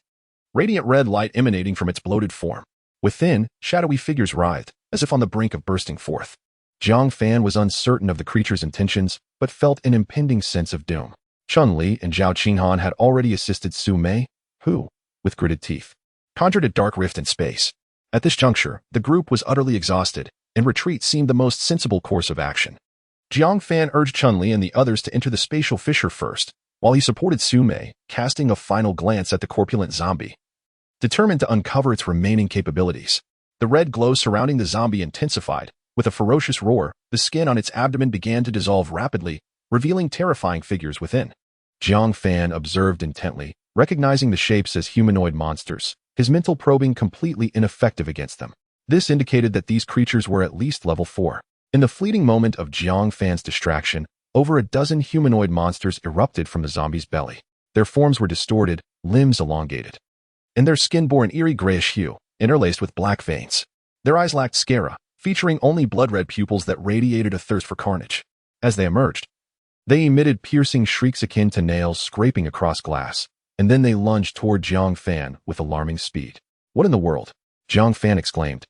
radiant red light emanating from its bloated form. Within, shadowy figures writhed, as if on the brink of bursting forth. Jiang Fan was uncertain of the creature's intentions, but felt an impending sense of doom. Chun-Li and Zhao Qinghan had already assisted Su Mei, who, with gritted teeth, conjured a dark rift in space. At this juncture, the group was utterly exhausted, and retreat seemed the most sensible course of action. Jiang Fan urged Chun-Li and the others to enter the spatial fissure first, while he supported Su Mei, casting a final glance at the corpulent zombie, determined to uncover its remaining capabilities. The red glow surrounding the zombie intensified. With a ferocious roar, the skin on its abdomen began to dissolve rapidly, revealing terrifying figures within. Jiang Fan observed intently, recognizing the shapes as humanoid monsters, his mental probing completely ineffective against them. This indicated that these creatures were at least level 4. In the fleeting moment of Jiang Fan's distraction, over a dozen humanoid monsters erupted from the zombie's belly. Their forms were distorted, limbs elongated, and their skin bore an eerie grayish hue, interlaced with black veins. Their eyes lacked sclera, featuring only blood-red pupils that radiated a thirst for carnage. As they emerged, they emitted piercing shrieks akin to nails scraping across glass, and then they lunged toward Jiang Fan with alarming speed. What in the world? Jiang Fan exclaimed,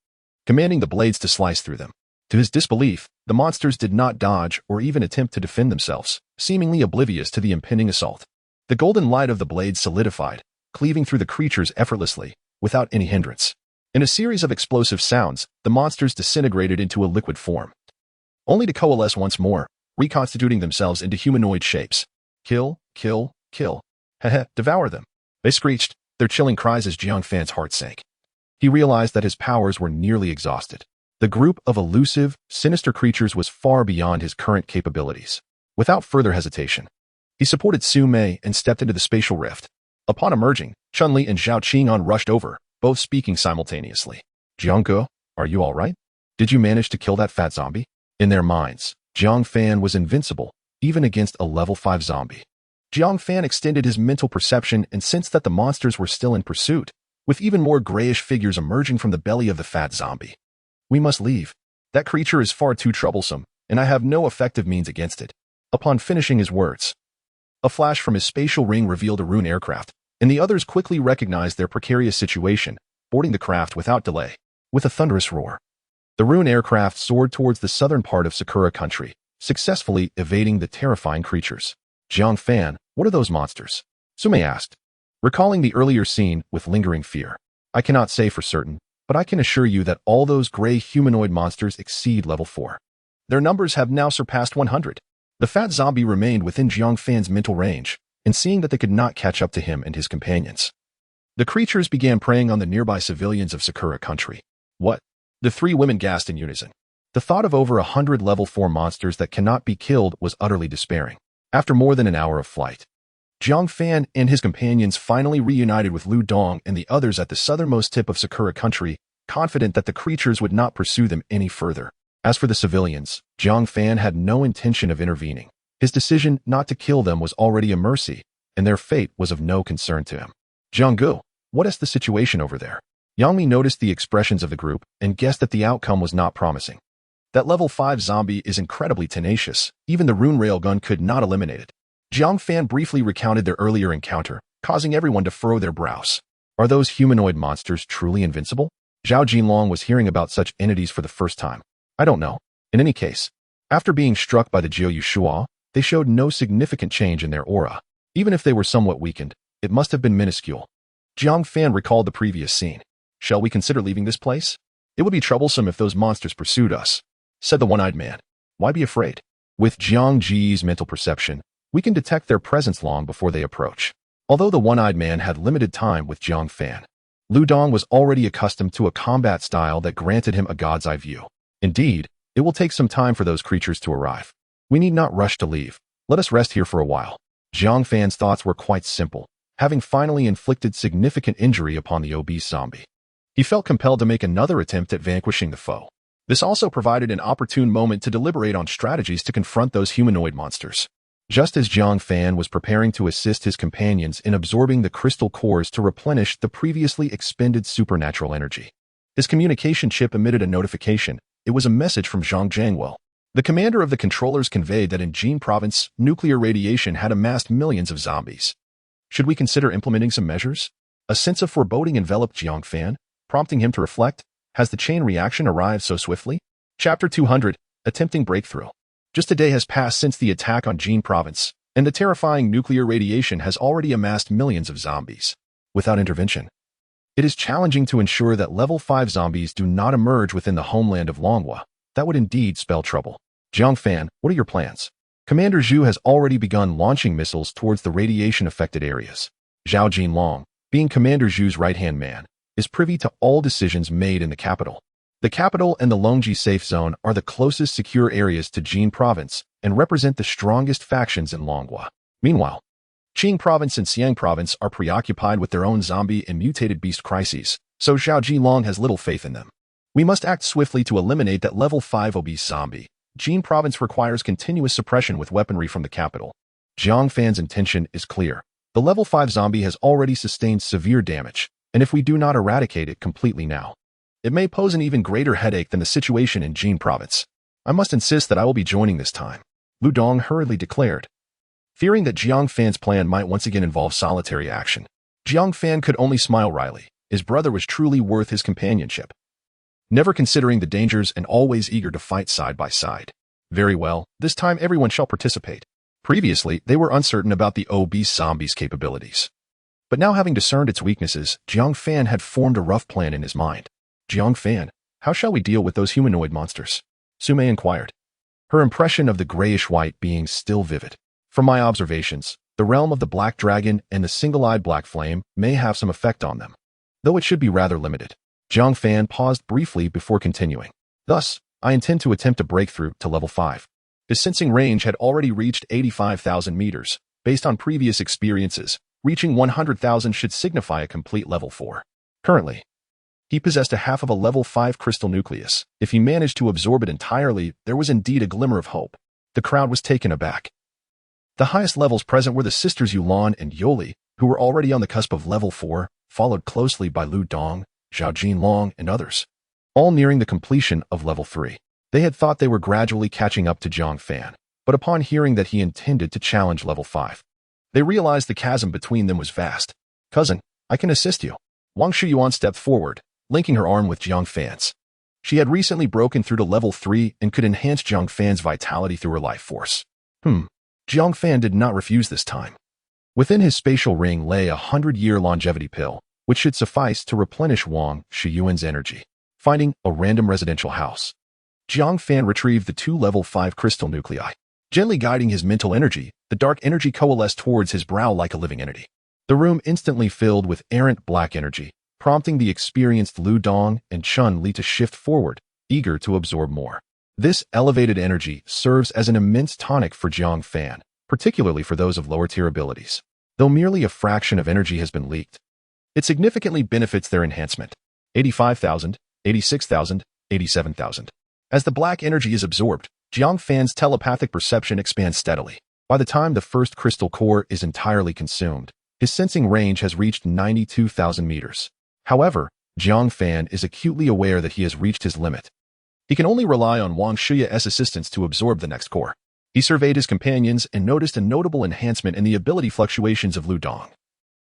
commanding the blades to slice through them. To his disbelief, the monsters did not dodge or even attempt to defend themselves, seemingly oblivious to the impending assault. The golden light of the blades solidified, cleaving through the creatures effortlessly, without any hindrance. In a series of explosive sounds, the monsters disintegrated into a liquid form, only to coalesce once more, reconstituting themselves into humanoid shapes. Kill, kill, kill. Heh, devour them. They screeched, their chilling cries as Jiang Fan's heart sank. He realized that his powers were nearly exhausted. The group of elusive, sinister creatures was far beyond his current capabilities. Without further hesitation, he supported Su Mei and stepped into the spatial rift. Upon emerging, Chun-Li and Zhao Qinghan rushed over, both speaking simultaneously. Jiangge, are you all right? Did you manage to kill that fat zombie? In their minds, Jiang Fan was invincible, even against a level 5 zombie. Jiang Fan extended his mental perception and sensed that the monsters were still in pursuit, with even more grayish figures emerging from the belly of the fat zombie. We must leave. That creature is far too troublesome, and I have no effective means against it. Upon finishing his words, a flash from his spatial ring revealed a rune aircraft, and the others quickly recognized their precarious situation, boarding the craft without delay. With a thunderous roar, the rune aircraft soared towards the southern part of Sakura country, successfully evading the terrifying creatures. Jiang Fan, what are those monsters? Sume asked, recalling the earlier scene with lingering fear. I cannot say for certain, but I can assure you that all those gray humanoid monsters exceed level 4. Their numbers have now surpassed 100. The fat zombie remained within Jiang Fan's mental range, and seeing that they could not catch up to him and his companions, the creatures began preying on the nearby civilians of Sakura country. What? The three women gasped in unison. The thought of over 100 level 4 monsters that cannot be killed was utterly despairing. After more than an hour of flight, Jiang Fan and his companions finally reunited with Lu Dong and the others at the southernmost tip of Sakura country, confident that the creatures would not pursue them any further. As for the civilians, Jiang Fan had no intention of intervening. His decision not to kill them was already a mercy, and their fate was of no concern to him. Jianggu, what is the situation over there? Yangmi noticed the expressions of the group and guessed that the outcome was not promising. That level 5 zombie is incredibly tenacious. Even the rune railgun could not eliminate it. Jiang Fan briefly recounted their earlier encounter, causing everyone to furrow their brows. Are those humanoid monsters truly invincible? Zhao Jinlong was hearing about such entities for the first time. I don't know. In any case, after being struck by the Jiu Shua, they showed no significant change in their aura. Even if they were somewhat weakened, it must have been minuscule. Jiang Fan recalled the previous scene. Shall we consider leaving this place? It would be troublesome if those monsters pursued us, said the one-eyed man. Why be afraid? With Jiang Ji's mental perception, we can detect their presence long before they approach. Although the one-eyed man had limited time with Jiang Fan, Lu Dong was already accustomed to a combat style that granted him a god's eye view. Indeed, it will take some time for those creatures to arrive. We need not rush to leave. Let us rest here for a while. Jiang Fan's thoughts were quite simple, having finally inflicted significant injury upon the obese zombie. He felt compelled to make another attempt at vanquishing the foe. This also provided an opportune moment to deliberate on strategies to confront those humanoid monsters. Just as Jiang Fan was preparing to assist his companions in absorbing the crystal cores to replenish the previously expended supernatural energy, his communication chip emitted a notification. It was a message from Zhang Jiangwell. The commander of the controllers conveyed that in Jin province, nuclear radiation had amassed millions of zombies. Should we consider implementing some measures? A sense of foreboding enveloped Jiang Fan, prompting him to reflect. Has the chain reaction arrived so swiftly? Chapter 200, Attempting Breakthrough. Just a day has passed since the attack on Jin province, and the terrifying nuclear radiation has already amassed millions of zombies. Without intervention, it is challenging to ensure that level 5 zombies do not emerge within the homeland of Longhua. That would indeed spell trouble. Jiang Fan, what are your plans? Commander Zhu has already begun launching missiles towards the radiation-affected areas. Zhao Jinlong, being Commander Zhu's right-hand man, is privy to all decisions made in the capital. The capital and the Longji safe zone are the closest secure areas to Jin province and represent the strongest factions in Longhua. Meanwhile, Qing province and Xiang province are preoccupied with their own zombie and mutated beast crises, so Zhao Jinlong has little faith in them. We must act swiftly to eliminate that level 5 obese zombie. Jin province requires continuous suppression with weaponry from the capital. Jiang Fan's intention is clear. The level 5 zombie has already sustained severe damage, and if we do not eradicate it completely now, it may pose an even greater headache than the situation in Jin province. I must insist that I will be joining this time, Lu Dong hurriedly declared. Fearing that Jiang Fan's plan might once again involve solitary action, Jiang Fan could only smile wryly. His brother was truly worth his companionship, never considering the dangers and always eager to fight side by side. Very well, this time everyone shall participate. Previously, they were uncertain about the obese zombie's capabilities. But now having discerned its weaknesses, Jiang Fan had formed a rough plan in his mind. Jiang Fan, how shall we deal with those humanoid monsters? Sume inquired, her impression of the grayish-white being still vivid. From my observations, the realm of the black dragon and the single-eyed black flame may have some effect on them, though it should be rather limited. Jiang Fan paused briefly before continuing. Thus, I intend to attempt a breakthrough to level 5. His sensing range had already reached 85,000 meters. Based on previous experiences, reaching 100,000 should signify a complete level 4. Currently, he possessed a half of a level 5 crystal nucleus. If he managed to absorb it entirely, there was indeed a glimmer of hope. The crowd was taken aback. The highest levels present were the sisters Yulan and Yoli, who were already on the cusp of level 4, followed closely by Lu Dong, Zhao Jinlong, and others, all nearing the completion of level 3. They had thought they were gradually catching up to Jiang Fan, but upon hearing that he intended to challenge level 5, they realized the chasm between them was vast. "Cousin, I can assist you." Wang Shiyuan stepped forward, linking her arm with Jiang Fan's. She had recently broken through to level 3 and could enhance Jiang Fan's vitality through her life force. Jiang Fan did not refuse this time. Within his spatial ring lay a 100-year longevity pill, which should suffice to replenish Wang Shiyuan's energy. Finding a random residential house, Jiang Fan retrieved the 2 level 5 crystal nuclei. Gently guiding his mental energy, the dark energy coalesced towards his brow like a living entity. The room instantly filled with errant black energy, prompting the experienced Lu Dong and Chun Li to shift forward, eager to absorb more. This elevated energy serves as an immense tonic for Jiang Fan, particularly for those of lower-tier abilities. Though merely a fraction of energy has been leaked, it significantly benefits their enhancement. 85,000, 86,000, 87,000. As the black energy is absorbed, Jiang Fan's telepathic perception expands steadily. By the time the first crystal core is entirely consumed, his sensing range has reached 92,000 meters. However, Jiang Fan is acutely aware that he has reached his limit. He can only rely on Wang Shiya's assistance to absorb the next core. He surveyed his companions and noticed a notable enhancement in the ability fluctuations of Lu Dong,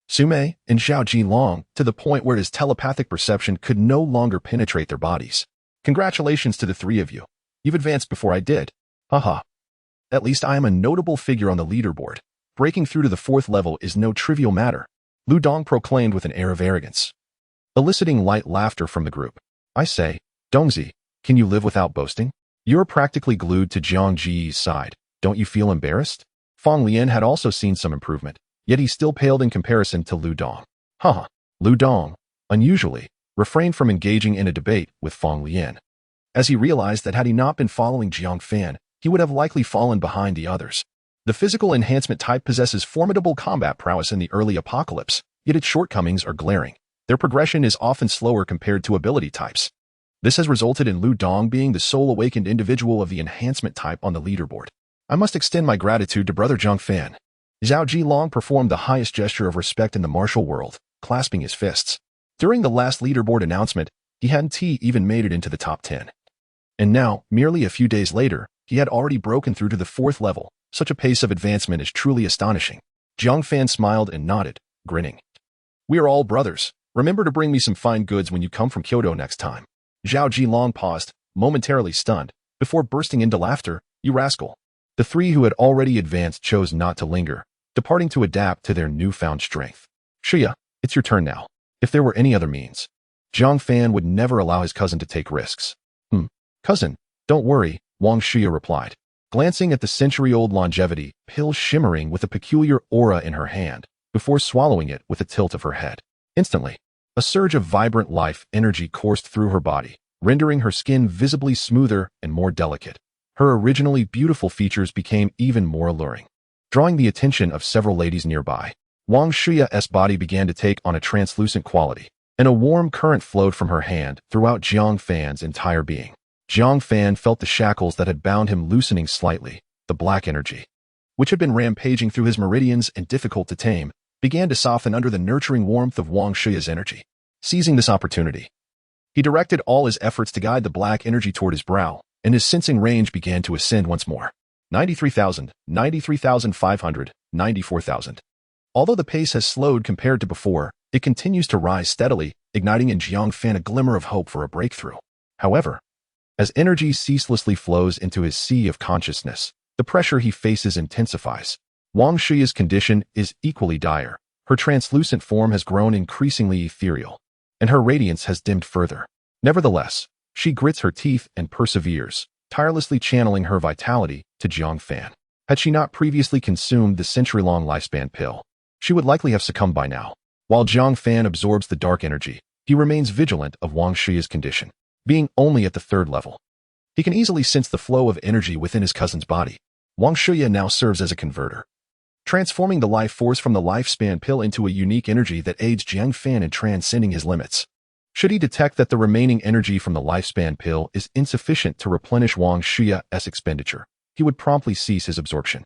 Sume, and Zhao Jinlong, to the point where his telepathic perception could no longer penetrate their bodies. "Congratulations to the 3 of you. You've advanced before I did. Haha. At least I am a notable figure on the leaderboard. Breaking through to the 4th level is no trivial matter," Lu Dong proclaimed with an air of arrogance, eliciting light laughter from the group. "I say, Dongzi, can you live without boasting? You're practically glued to Jiang Ji's side. Don't you feel embarrassed?" Fong Lian had also seen some improvement, yet he still paled in comparison to Lu Dong. Lu Dong, unusually, refrained from engaging in a debate with Fong Lian, as he realized that had he not been following Jiang Fan, he would have likely fallen behind the others. The physical enhancement type possesses formidable combat prowess in the early apocalypse, yet its shortcomings are glaring. Their progression is often slower compared to ability types. This has resulted in Lu Dong being the sole awakened individual of the enhancement type on the leaderboard. "I must extend my gratitude to Brother Jiang Fan." Zhao Jinlong performed the highest gesture of respect in the martial world, clasping his fists. During the last leaderboard announcement, he hadn't even made it into the top 10. And now, merely a few days later, he had already broken through to the 4th level. Such a pace of advancement is truly astonishing. Jiang Fan smiled and nodded, grinning. "We are all brothers. Remember to bring me some fine goods when you come from Kyoto next time." Zhao Jinlong paused, momentarily stunned, before bursting into laughter. "You rascal." The 3 who had already advanced chose not to linger, departing to adapt to their newfound strength. "Shiya, it's your turn now." If there were any other means, Jiang Fan would never allow his cousin to take risks. "Cousin, don't worry," Wang Shiya replied, glancing at the century-old longevity pill shimmering with a peculiar aura in her hand, before swallowing it with a tilt of her head. Instantly, a surge of vibrant life energy coursed through her body, rendering her skin visibly smoother and more delicate. Her originally beautiful features became even more alluring, drawing the attention of several ladies nearby. Wang Shiya's body began to take on a translucent quality, and a warm current flowed from her hand throughout Jiang Fan's entire being. Jiang Fan felt the shackles that had bound him loosening slightly. The black energy, which had been rampaging through his meridians and difficult to tame, began to soften under the nurturing warmth of Wang Shiya's energy. Seizing this opportunity, he directed all his efforts to guide the black energy toward his brow, and his sensing range began to ascend once more. 93,000, 93,500, 94,000. Although the pace has slowed compared to before, it continues to rise steadily, igniting in Jiang Fan a glimmer of hope for a breakthrough. However, as energy ceaselessly flows into his sea of consciousness, the pressure he faces intensifies. Wang Shiya's condition is equally dire. Her translucent form has grown increasingly ethereal, and her radiance has dimmed further. Nevertheless, she grits her teeth and perseveres, tirelessly channeling her vitality to Jiang Fan. Had she not previously consumed the century-long lifespan pill, she would likely have succumbed by now. While Jiang Fan absorbs the dark energy, he remains vigilant of Wang Shiya's condition. Being only at the 3rd level, he can easily sense the flow of energy within his cousin's body. Wang Shiya now serves as a converter, transforming the life force from the lifespan pill into a unique energy that aids Jiang Fan in transcending his limits. Should he detect that the remaining energy from the lifespan pill is insufficient to replenish Wang Shiya's expenditure, he would promptly cease his absorption.